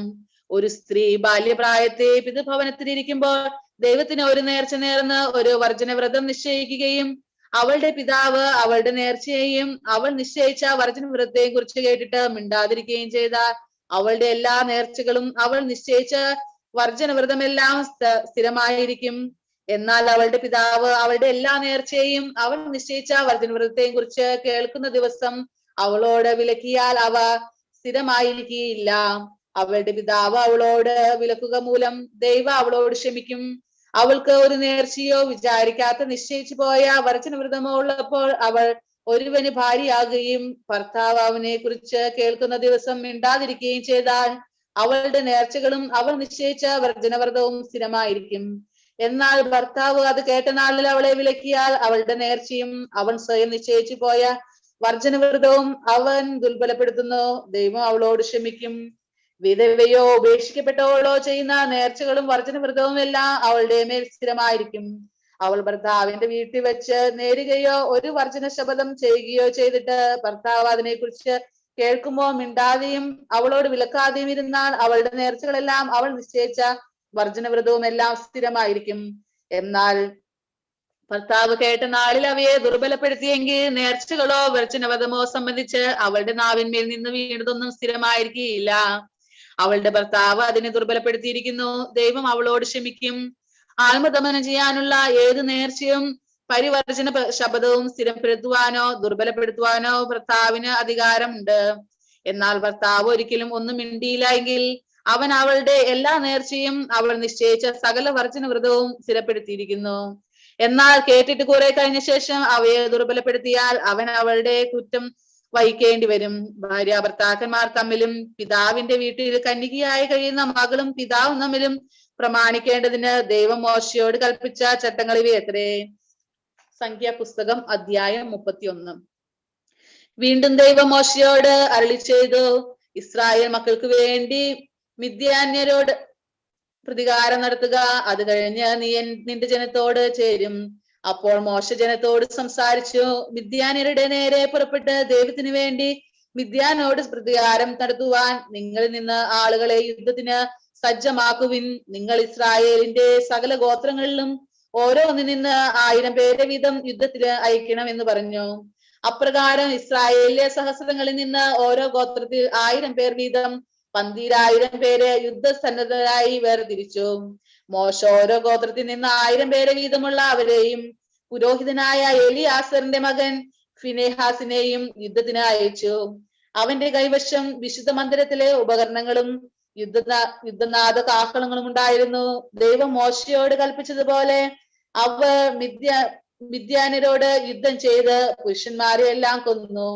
ഒരു സ്ത്രീ ബാല്യപ്രായത്തെ പിതൃഭവനത്തിലിരിക്കുമ്പോൾ ദൈവത്തിന് ഒരു നേർച്ച നേർന്ന് ഒരു വർജനവ്രതം നിശ്ചയിക്കുകയും അവളുടെ പിതാവ് അവളുടെ നേർച്ചയെയും അവൾ നിശ്ചയിച്ച വർജനവ്രതത്തെയും കുറിച്ച് കേട്ടിട്ട് മിണ്ടാതിരിക്കുകയും ചെയ്താൽ അവളുടെ എല്ലാ നേർച്ചകളും അവൾ നിശ്ചയിച്ച വർജനവ്രതമെല്ലാം സ്ഥിരമായിരിക്കും. എന്നാൽ അവളുടെ പിതാവ് അവളുടെ എല്ലാ നേർച്ചയെയും അവൾ നിശ്ചയിച്ച വർജനവ്രതത്തെയും കുറിച്ച് കേൾക്കുന്ന ദിവസം അവളോട് വിലക്കിയാൽ അവ സ്ഥിരമായിരിക്കുകയില്ല. അവളുടെ പിതാവ് അവളോട് വിലക്കുക മൂലം ദൈവം അവളോട് ക്ഷമിക്കും. അവൾക്ക് ഒരു നേർച്ചയോ വിചാരിക്കാത്ത നിശ്ചയിച്ചു പോയ വർജനവ്രതമോ ഉള്ളപ്പോൾ അവൾ ഒരുവന് ഭാര്യയാകുകയും ഭർത്താവ് അവനെ കുറിച്ച് കേൾക്കുന്ന ദിവസം മിണ്ടാതിരിക്കുകയും ചെയ്താൽ അവളുടെ നേർച്ചകളും അവൾ നിശ്ചയിച്ച വർജനവ്രതവും സ്ഥിരമായിരിക്കും. എന്നാൽ ഭർത്താവ് അത് കേട്ട നാളിൽ അവളെ വിലക്കിയാൽ അവളുടെ നേർച്ചയും അവൻ സ്വയം നിശ്ചയിച്ചു പോയ വർജനവ്രതവും അവൻ ദുർബലപ്പെടുത്തുന്നു. ദൈവം അവളോട് ക്ഷമിക്കും. വിധവയോ ഉപേക്ഷിക്കപ്പെട്ടവളോ ചെയ്യുന്ന നേർച്ചകളും വർജനവ്രതവും എല്ലാം അവളുടെ മേൽ സ്ഥിരമായിരിക്കും. അവൾ ഭർത്താവിന്റെ വീട്ടിൽ വെച്ച് നേരുകയോ ഒരു വർജന ശപഥം ചെയ്യുകയോ ചെയ്തിട്ട് ഭർത്താവ് അതിനെ കുറിച്ച് കേൾക്കുമ്പോൾ മിണ്ടാതെയും അവളോട് വിലക്കാതെയും ഇരുന്നാൽ അവളുടെ നേർച്ചകളെല്ലാം അവൾ നിശ്ചയിച്ച വർജനവ്രതവും എല്ലാം സ്ഥിരമായിരിക്കും. എന്നാൽ ഭർത്താവ് കേട്ട നാളിൽ അവയെ ദുർബലപ്പെടുത്തിയെങ്കിൽ നേർച്ചകളോ വർജനവ്രതമോ സംബന്ധിച്ച് അവളുടെ നാവിന്മേൽ നിന്ന് വീണതൊന്നും സ്ഥിരമായിരിക്കുകയില്ല. അവളുടെ ഭർത്താവ് അതിനെ ദുർബലപ്പെടുത്തിയിരിക്കുന്നു. ദൈവം അവളോട് ക്ഷമിക്കും. ആത്മദമനം ചെയ്യാനുള്ള ഏത് നേർച്ചയും പരിവർജന ശബ്ദവും സ്ഥിരപ്പെടുത്തുവാനോ ദുർബലപ്പെടുത്തുവാനോ ഭർത്താവിന് അധികാരമുണ്ട്. എന്നാൽ ഭർത്താവ് ഒരിക്കലും ഒന്നും മിണ്ടിയില്ല എങ്കിൽ അവൻ അവളുടെ എല്ലാ നേർച്ചയും അവൾ നിശ്ചയിച്ച സകല വർജനവ്രതവും സ്ഥിരപ്പെടുത്തിയിരിക്കുന്നു. എന്നാൽ കേട്ടിട്ട് കുറെ കഴിഞ്ഞ ശേഷം അവയെ ദുർബലപ്പെടുത്തിയാൽ അവൻ അവളുടെ കുറ്റം വഹിക്കേണ്ടി വരും. ഭാര്യ ഭർത്താക്കന്മാർ തമ്മിലും പിതാവിന്റെ വീട്ടിൽ കന്യകയായി കഴിയുന്ന മകളും പിതാവും തമ്മിലും പ്രമാണിക്കേണ്ടതിന് ദൈവം മോശയോട് കൽപ്പിച്ച ചട്ടങ്ങൾ ഇവയത്രേ. സംഖ്യാപുസ്തകം അധ്യായം 31. വീണ്ടും ദൈവം മോശയോട് അരുളി ചെയ്തു, ഇസ്രായേൽ മക്കൾക്ക് വേണ്ടി മിദ്യാന്യരോട് പ്രതികാരം നടത്തുക. അത് കഴിഞ്ഞ് നീ നിന്റെ ജനത്തോട് ചേരും. അപ്പോൾ മോശ ജനത്തോട് സംസാരിച്ചു, മിദ്യാന്യരുടെ നേരെ പുറപ്പെട്ട് ദൈവത്തിന് വേണ്ടി മിദ്യാനോട് പ്രതികാരം നടത്തുവാൻ നിങ്ങളിൽ നിന്ന് ആളുകളെ യുദ്ധത്തിന് സജ്ജമാക്കുവിൻ. നിങ്ങൾ ഇസ്രായേലിന്റെ സകല ഗോത്രങ്ങളിലും ഓരോന്നിൽ നിന്ന് 1000 പേരെ വീതം യുദ്ധത്തിന് അയക്കണം എന്ന് പറഞ്ഞു. അപ്രകാരം ഇസ്രായേലിലെ സഹസ്രങ്ങളിൽ നിന്ന് ഓരോ ഗോത്രത്തിൽ 1000 പേർ വീതം 12000 പേരെ യുദ്ധസന്നദ്ധരായി വേർതിരിച്ചു. മോശ ഓരോ ഗോത്രത്തിൽ നിന്ന് 1000 പേരെ വീതമുള്ള അവരെയും പുരോഹിതനായ എലിയാസറിന്റെ മകൻ ഫിനെഹാസിനെയും യുദ്ധത്തിന് അയച്ചു. അവന്റെ കൈവശം വിശുദ്ധ മന്ദിരത്തിലെ ഉപകരണങ്ങളും യുദ്ധനാദ കാഹളങ്ങളും ഉണ്ടായിരുന്നു. ദൈവം മോശയോട് കൽപ്പിച്ചതുപോലെ അവർ മിദ്യാന്യരോട് യുദ്ധം ചെയ്ത് പുരുഷന്മാരെ എല്ലാം കൊന്നു.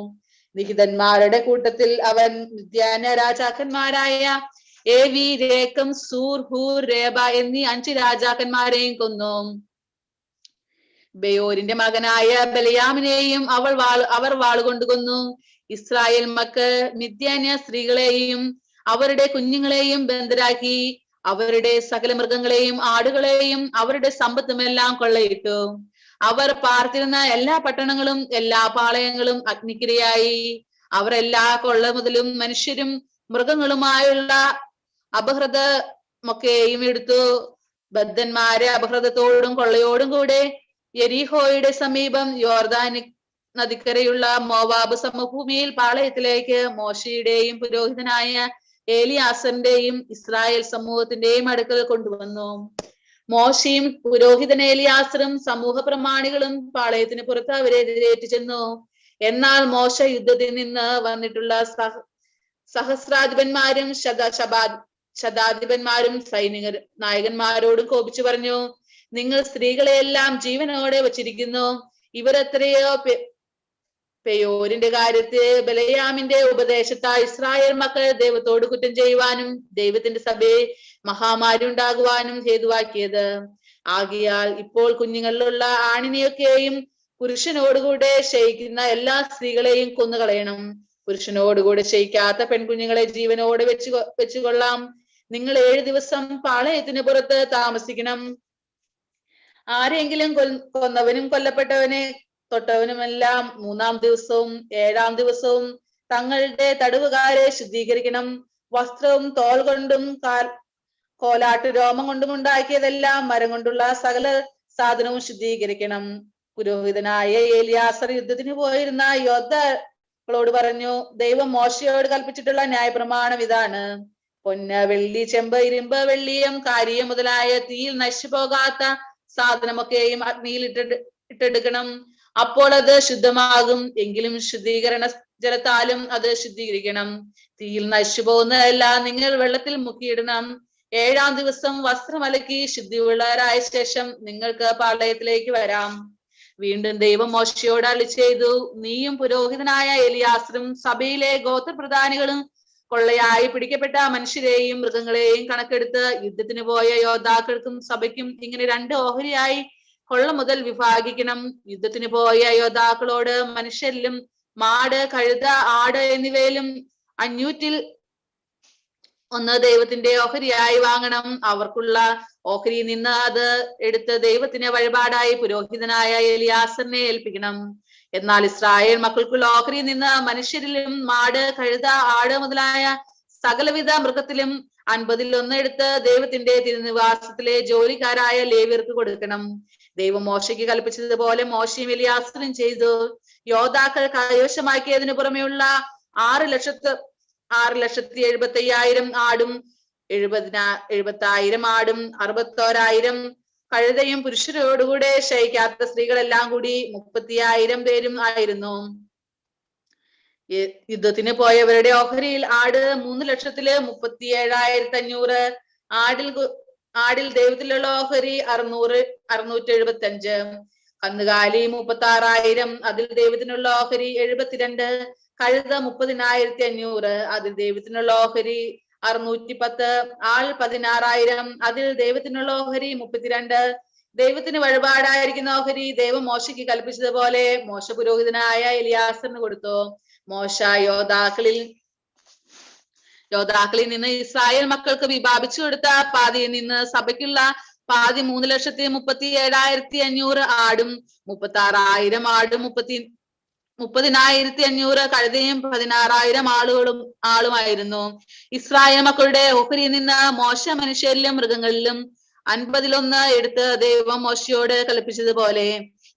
നിഹിതന്മാരുടെ കൂട്ടത്തിൽ അവൻ മിദ്യാന്യ രാജാക്കന്മാരായ ഏവി, രേക്കം, സൂർ, ഹൂർ, രേബ എന്നീ 5 രാജാക്കന്മാരെയും കൊന്നു. ബെയോരിന്റെ മകനായ ബലയാമിനെയും അവർ വാളുകൊണ്ട് കൊന്നു. ഇസ്രായേൽ മക്കൾ മിദ്യാന്യ സ്ത്രീകളെയും അവരുടെ കുഞ്ഞുങ്ങളെയും ബന്ധരാക്കി അവരുടെ സകല മൃഗങ്ങളെയും ആടുകളെയും അവരുടെ സമ്പത്തുമെല്ലാം കൊള്ളയിട്ടു. അവർ പാർത്തിരുന്ന എല്ലാ പട്ടണങ്ങളും എല്ലാ പാളയങ്ങളും അഗ്നിക്കിരയായി. അവർ എല്ലാ കൊള്ള മുതലും മനുഷ്യരും മൃഗങ്ങളുമായുള്ള അപഹൃതമൊക്കെയും എടുത്തു. ബദ്ധന്മാരെ അപഹൃതത്തോടും കൊള്ളയോടും കൂടെ യെരിഹോയുടെ സമീപം യോർദാൻ നദിക്കരയുള്ള മോവാബ് സമഭൂമിയിൽ പാളയത്തിലേക്ക് മോശയുടെയും പുരോഹിതനായ ഏലിയാസറിന്റെയും ഇസ്രായേൽ സമൂഹത്തിന്റെയും അടുക്കൽ കൊണ്ടുവന്നു. മോശയും പുരോഹിതൻ ഏലിയാസറും സമൂഹ പ്രമാണികളും പാളയത്തിന് പുറത്ത് അവരെ എതിരേറ്റ് ചെന്നു. എന്നാൽ മോശ യുദ്ധത്തിൽ നിന്ന് വന്നിട്ടുള്ള സഹസ്രാധിപന്മാരും ശതാധിപന്മാരും സൈനിക നായകന്മാരോടും കോപിച്ചു പറഞ്ഞു, നിങ്ങൾ സ്ത്രീകളെയെല്ലാം ജീവനോടെ വച്ചിരിക്കുന്നു. ഇവർ എത്രയോ പെയോരിന്റെ കാര്യത്തിൽ ബലയാമിന്റെ ഉപദേശത്താൽ ഇസ്രായേൽ മക്കൾ ദൈവത്തോട് കുറ്റം ചെയ്യുവാനും ദൈവത്തിന്റെ സഭയെ മഹാമാരി ഉണ്ടാകുവാനും ഹേതുവാക്കിയത്. ആകയാൽ ഇപ്പോൾ കുഞ്ഞുങ്ങളിലുള്ള ആണിനെയൊക്കെയും പുരുഷനോടുകൂടെ ശയിക്കുന്ന എല്ലാ സ്ത്രീകളെയും കൊന്നുകളയണം. പുരുഷനോടുകൂടെ ശയിക്കാത്ത പെൺകുഞ്ഞുങ്ങളെ ജീവനോടെ വെച്ചുകൊള്ളാം. നിങ്ങൾ 7 ദിവസം പാളയത്തിന് പുറത്ത് താമസിക്കണം. ആരെങ്കിലും കൊന്നവനും കൊല്ലപ്പെട്ടവനെ തൊട്ടവനുമെല്ലാം 3-ാം ദിവസവും 7-ാം ദിവസവും തങ്ങളുടെ തടവുകാരെ ശുദ്ധീകരിക്കണം. വസ്ത്രവും തോൽ കൊണ്ടും കോലാട്ട് രോമം കൊണ്ടും ഉണ്ടാക്കിയതെല്ലാം മരം കൊണ്ടുള്ള സകല സാധനവും ശുദ്ധീകരിക്കണം. പുരോഹിതനായ ഏലിയാസർ യുദ്ധത്തിന് പോയിരുന്ന യോദ്ധാക്കളോട് പറഞ്ഞു, ദൈവം മോശയോട് കൽപ്പിച്ചിട്ടുള്ള ന്യായപ്രമാണം ഇതാണ്. പൊന്ന്, വെള്ളി, ചെമ്പ്, ഇരുമ്പ്, വെള്ളിയം, കാരിയം മുതലായ തീയിൽ നശിച്ചു പോകാത്ത സാധനമൊക്കെയും അഗ്നിയിൽ ഇട്ടെടുക്കണം. അപ്പോൾ അത് ശുദ്ധമാകും. എങ്കിലും ശുദ്ധീകരണ ജലത്താലും അത് ശുദ്ധീകരിക്കണം. തീയിൽ നശിച്ചു പോകുന്നതെല്ലാം നിങ്ങൾ വെള്ളത്തിൽ മുക്കിയിടണം. 7-ാം ദിവസം വസ്ത്രം അലക്കി ശുദ്ധിയുള്ളവരായ ശേഷം നിങ്ങൾക്ക് പാളയത്തിലേക്ക് വരാം. വീണ്ടും ദൈവം മോശയോട് അരുളി ചെയ്തു, നീയും പുരോഹിതനായ എലിയാസറും സഭയിലെ ഗോത്രപ്രധാനികളും കൊള്ളയായി പിടിക്കപ്പെട്ട മനുഷ്യരെയും മൃഗങ്ങളെയും കണക്കെടുത്ത് യുദ്ധത്തിന് പോയ യോദ്ധാക്കൾക്കും സഭയ്ക്കും ഇങ്ങനെ 2 ഓഹരിയായി കൊള്ള മുതൽ വിഭാഗിക്കണം. യുദ്ധത്തിന് പോയ യോദ്ധാക്കളോട് മനുഷ്യരിലും മാട്, കഴുത, ആട് എന്നിവയിലും 500-ൽ 1 ദൈവത്തിന്റെ ഓഹരിയായി വാങ്ങണം. അവർക്കുള്ള ഓഹരിയിൽ നിന്ന് അത് എടുത്ത് ദൈവത്തിന് വഴിപാടായി പുരോഹിതനായ എലിയാസറിനെ ഏൽപ്പിക്കണം. എന്നാൽ ഇസ്രായേൽ മക്കൾക്കുള്ള ഓഹരിയിൽ നിന്ന് മനുഷ്യരിലും മാട്, കഴുത, ആട് മുതലായ സകലവിധ മൃഗത്തിലും 50-ൽ 1 എടുത്ത് ദൈവത്തിന്റെ തിരുനിവാസത്തിലെ ജോലിക്കാരായ ലേവ്യർക്ക് കൊടുക്കണം. ദൈവം മോശയ്ക്ക് കൽപ്പിച്ചതുപോലെ മോശയും എലിയാസറും ചെയ്തു. യോദ്ധാക്കൾ കൈവശമാക്കിയതിനു പുറമെയുള്ള 6,75,000 ആടും 70,000 ആടും 61,000 കഴുതയും പുരുഷരോടുകൂടെ ശയിക്കാത്ത സ്ത്രീകളെല്ലാം കൂടി 30,000 പേരും ആയിരുന്നു. യുദ്ധത്തിന് പോയവരുടെ ഓഹരിയിൽ ആട് 3,37,500, ആടിൽ ദൈവത്തിലുള്ള ഓഹരി 675, കന്നുകാലി 36,000, അതിൽ ദൈവത്തിനുള്ള ഓഹരി 72, കഴുത 30,500, അതിൽ ദൈവത്തിനുള്ള ഓഹരി 610, ആൾ 16,000, അതിൽ ദൈവത്തിനുള്ള ഓഹരി 32. ദൈവത്തിന് വഴിപാടായിരിക്കുന്ന ഓഹരി ദൈവം മോശയ്ക്ക് കൽപ്പിച്ചതുപോലെ മോശ പുരോഹിതനായ എലിയാസറിന് കൊടുത്തു. മോശ യോദ്ധാക്കളിൽ നിന്ന് ഇസ്രായേൽ മക്കൾക്ക് വിഭാപിച്ചു കൊടുത്ത പാതിയിൽ നിന്ന് സഭയ്ക്കുള്ള പാതി 3,37,500 ആടും 36,000 ആടും 30,500 കഴുതയും 16,000 ആളുമായിരുന്നു. ഇസ്രായേൽ മക്കളുടെ ഓഹരിയിൽ നിന്ന് മോശ മനുഷ്യരിലും മൃഗങ്ങളിലും 50 എടുത്ത് ദൈവം മോശയോട് കൽപ്പിച്ചതുപോലെ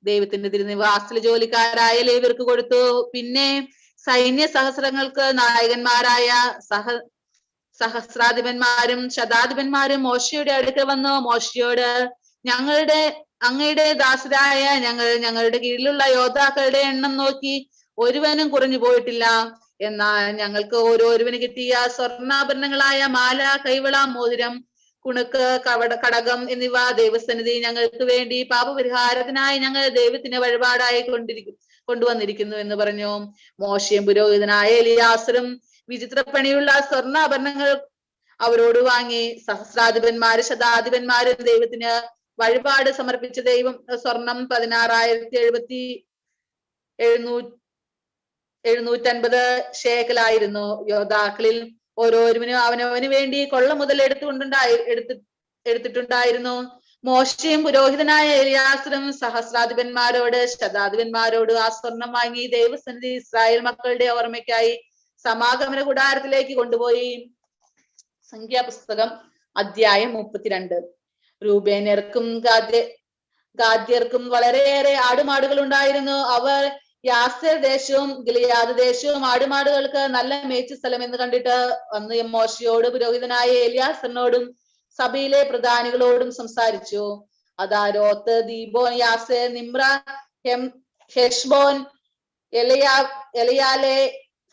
ദൈവത്തിന്റെ തിരുനിവാസത്തിലെ ജോലിക്കാരായ ലേവ്യർക്ക് കൊടുത്തു. പിന്നെ സൈന്യ സഹസ്രങ്ങൾക്ക് നായകന്മാരായ സഹസ്രാധിപന്മാരും ശതാധിപന്മാരും മോശയുടെ അടുക്കൽ വന്നു മോശയോട്, അങ്ങയുടെ ദാസരായ ഞങ്ങളുടെ കീഴിലുള്ള യോദ്ധാക്കളുടെ എണ്ണം നോക്കി ഒരുവനും കുറഞ്ഞു പോയിട്ടില്ല. എന്നാൽ ഞങ്ങൾക്ക് ഓരോരുവന് കിട്ടിയ സ്വർണ്ണാഭരണങ്ങളായ മാല, കൈവള, മോതിരം, കുണുക്ക്, കടകം എന്നിവ ദൈവസന്നിധി ഞങ്ങൾക്ക് വേണ്ടി പാപപരിഹാരത്തിനായി ഞങ്ങൾ ദൈവത്തിന് വഴിപാടായി കൊണ്ടുവന്നിരിക്കുന്നു എന്ന് പറഞ്ഞു. മോശയും പുരോഹിതനായ എലിയാസറും വിചിത്രപ്പണിയുള്ള സ്വർണ്ണാഭരണങ്ങൾ അവരോട് വാങ്ങി. സഹസ്രാധിപന്മാരും ശതാധിപന്മാരും ദൈവത്തിന് വഴിപാട് സമർപ്പിച്ച ദൈവം സ്വർണം 16,750 ശേക്കലായിരുന്നു. യോദ്ധാക്കളിൽ ഓരോരുവനും അവനവന് വേണ്ടി കൊള്ള മുതൽ എടുത്തിട്ടുണ്ടായിരുന്നു. മോശയും പുരോഹിതനായ എലിയാസറും സഹസ്രാധിപന്മാരോട് ശതാധിപന്മാരോട് ആ സ്വർണം വാങ്ങി ദൈവസന്നിധി ഇസ്രായേൽ മക്കളുടെ ഓർമ്മയ്ക്കായി സമാഗമന കൂടാരത്തിലേക്ക് കൊണ്ടുപോയി. സംഖ്യാപുസ്തകം അധ്യായം 32. രൂബേന്യർക്കും ഗാദ്യർക്കും വളരെയേറെ ആടുമാടുകൾ ഉണ്ടായിരുന്നു. അവർ യാസേർ ദേശവും ഗിലെയാദ് ദേശവും ആടുമാടുകൾക്ക് നല്ല മേച്ച സ്ഥലം എന്ന് കണ്ടിട്ട് അന്ന് മോശയോട് പുരോഹിതനായ എലിയാസറിനോടും സഭയിലെ പ്രധാനികളോടും സംസാരിച്ചു. അദാരോത്ത്, Dibon, Jazer, Nimrah, Heshbon, എലയാലെ,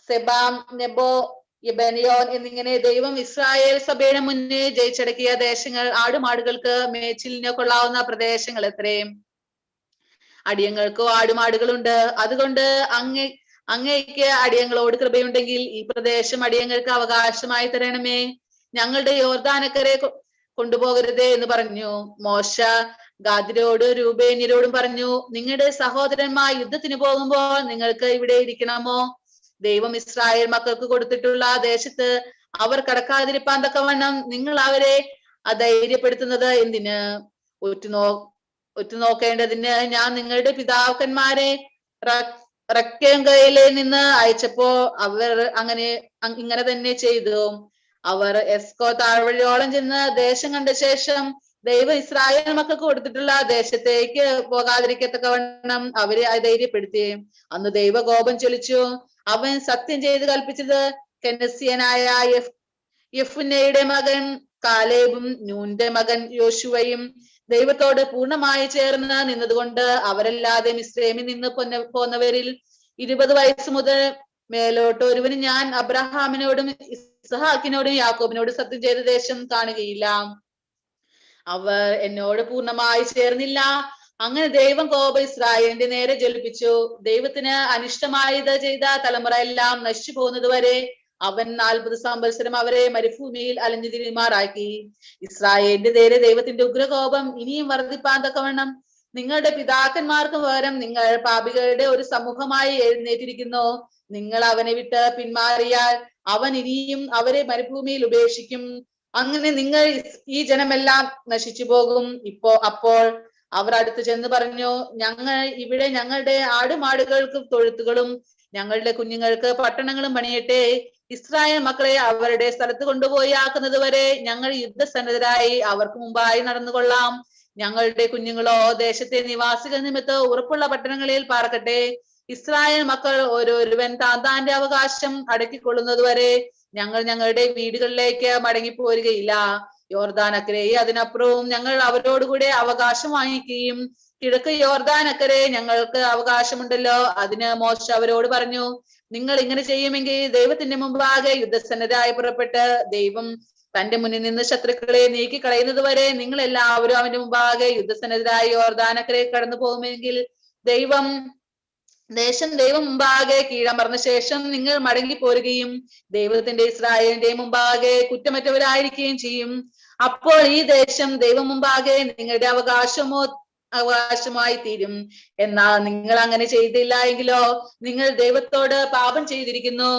സെബാം, Nebo, യബനിയോൻ എന്നിങ്ങനെ ദൈവം ഇസ്രായേൽ സഭയുടെ മുന്നേ ജയിച്ചടക്കിയ ദേശങ്ങൾ ആടുമാടുകൾക്ക് മേച്ചിലിന് കൊള്ളാവുന്ന പ്രദേശങ്ങൾ എത്രയും. അടിയങ്ങൾക്കോ ആടുമാടുകളുണ്ട്. അതുകൊണ്ട് അങ്ങേക്ക് അടിയങ്ങളോട് കൃപയുണ്ടെങ്കിൽ ഈ പ്രദേശം അടിയങ്ങൾക്ക് അവകാശമായി തരണമേ. ഞങ്ങളുടെ യോർദാനക്കരെ കൊണ്ടുപോകരുതേ എന്ന് പറഞ്ഞു. മോശ ഗാദ്യരോട് രൂബേന്യരോടും പറഞ്ഞു, നിങ്ങളുടെ സഹോദരന്മാർ യുദ്ധത്തിന് പോകുമ്പോൾ നിങ്ങൾക്ക് ഇവിടെ ഇരിക്കണമോ? ദൈവം ഇസ്രായേൽ മക്കൾക്ക് കൊടുത്തിട്ടുള്ള ദേശത്ത് അവർ കടക്കാതിരിപ്പാൻ തക്കവണ്ണം നിങ്ങൾ അവരെ അധൈര്യപ്പെടുത്തുന്നത് എന്തിന്? ഒറ്റുനോക്കേണ്ടതിന് ഞാൻ നിങ്ങളുടെ പിതാക്കന്മാരെ റക്കങ്കയിലെ നിന്ന് അയച്ചപ്പോ അവർ ഇങ്ങനെ തന്നെ ചെയ്തു. അവർ എസ്കോ താഴ്വഴിയോളം ചെന്ന് ദേശം കണ്ട ശേഷം ദൈവം ഇസ്രായേൽ മക്കൾക്ക് കൊടുത്തിട്ടുള്ള ദേശത്തേക്ക് പോകാതിരിക്കത്തക്കവണ്ണം അവരെ അധൈര്യപ്പെടുത്തി. അന്ന് ദൈവ കോപം ചൊലിച്ചു. അവൻ സത്യം ചെയ്ത് കൽപ്പിച്ചത് കെനസ്യനായ യെഫുന്നയുടെ മകൻ കാലേബും നൂന്റെ മകൻ യോശുവയും ദൈവത്തോട് പൂർണ്ണമായി ചേർന്ന് നിന്നതുകൊണ്ട് അവരല്ലാതെ മിസ്രൈമിൽ നിന്ന് പോന്നവരിൽ 20 വയസ്സ് മുതൽ മേലോട്ട് ഒരുവന് ഞാൻ അബ്രഹാമിനോടും ഇസ്ഹാക്കിനോടും യാക്കോബിനോടും സത്യം ചെയ്ത ദേശം കാണുകയില്ല. അവർ എന്നോട് പൂർണ്ണമായി ചേർന്നില്ല. അങ്ങനെ ദൈവം കോപം ഇസ്രായേലിന്റെ നേരെ ജ്വലിപ്പിച്ചു. ദൈവത്തിന് അനിഷ്ടമായത് ചെയ്ത തലമുറ എല്ലാം നശിച്ചു പോകുന്നത് വരെ അവൻ 40 സംവത്സരം അവരെ മരുഭൂമിയിൽ അലഞ്ഞു തിരിമാറാക്കി. ഇസ്രായേലിന്റെ നേരെ ദൈവത്തിന്റെ ഉഗ്രകോപം ഇനിയും വർദ്ധിപ്പാൻ തക്കവണ്ണം നിങ്ങളുടെ പിതാക്കന്മാർക്ക് പകരം നിങ്ങൾ പാപികളുടെ ഒരു സമൂഹമായി എഴുന്നേറ്റിരിക്കുന്നു. നിങ്ങൾ അവനെ വിട്ട് പിന്മാറിയാൽ അവൻ ഇനിയും അവരെ മരുഭൂമിയിൽ ഉപേക്ഷിക്കും. അങ്ങനെ നിങ്ങൾ ഈ ജനമെല്ലാം നശിച്ചു പോകും. അപ്പോൾ അവർ അടുത്ത് ചെന്ന് പറഞ്ഞു, ഞങ്ങൾ ഇവിടെ ഞങ്ങളുടെ ആടുമാടുകൾക്ക് തൊഴുത്തുകളും ഞങ്ങളുടെ കുഞ്ഞുങ്ങൾക്ക് പട്ടണങ്ങളും പണിയട്ടെ. ഇസ്രായേൽ മക്കളെ അവരുടെ സ്ഥലത്ത് കൊണ്ടുപോയി ആക്കുന്നത് വരെ ഞങ്ങൾ യുദ്ധസന്നദ്ധരായി അവർക്ക് മുമ്പായി നടന്നുകൊള്ളാം. ഞങ്ങളുടെ കുഞ്ഞുങ്ങളോ ദേശത്തെ നിവാസികൾ നിമിത്തം ഉറപ്പുള്ള പട്ടണങ്ങളിൽ പാർക്കട്ടെ. ഇസ്രായേൽ മക്കൾ ഓരോരുവൻ താന്താന്റെ അവകാശം അടക്കിക്കൊള്ളുന്നത് വരെ ഞങ്ങൾ ഞങ്ങളുടെ വീടുകളിലേക്ക് മടങ്ങിപ്പോരുകയില്ല. യോർദാനക്കരെ അതിനപ്പുറവും ഞങ്ങൾ അവരോടുകൂടെ അവകാശം വാങ്ങിക്കുകയും കിഴക്ക് യോർദാനക്കരെ ഞങ്ങൾക്ക് അവകാശമുണ്ടല്ലോ. അതിന് മോശ അവരോട് പറഞ്ഞു, നിങ്ങൾ ഇങ്ങനെ ചെയ്യുമെങ്കിൽ ദൈവത്തിന്റെ മുമ്പാകെ യുദ്ധസന്നദ്ധരായി പുറപ്പെട്ട് ദൈവം തന്റെ മുന്നിൽ നിന്ന് ശത്രുക്കളെ നീക്കി കളയുന്നത് വരെ നിങ്ങൾ എല്ലാവരും അവന്റെ മുമ്പാകെ യുദ്ധസന്നദ്ധരായി യോർദാനക്കരെ കടന്നു പോകുമെങ്കിൽ ദൈവം ദേശം ദൈവം മുമ്പാകെ കീഴമർന്ന ശേഷം നിങ്ങൾ മടങ്ങി പോരുകയും ദൈവത്തിന്റെ ഇസ്രായേലിന്റെ മുമ്പാകെ കുറ്റമറ്റവരായിരിക്കുകയും ചെയ്യും. അപ്പോൾ ഈ ദേശം ദൈവം മുമ്പാകെ നിങ്ങളുടെ അവകാശമായി തീരും. എന്നാൽ നിങ്ങൾ അങ്ങനെ ചെയ്തില്ല എങ്കിലോ നിങ്ങൾ ദൈവത്തോട് പാപം ചെയ്തിരിക്കുന്നു.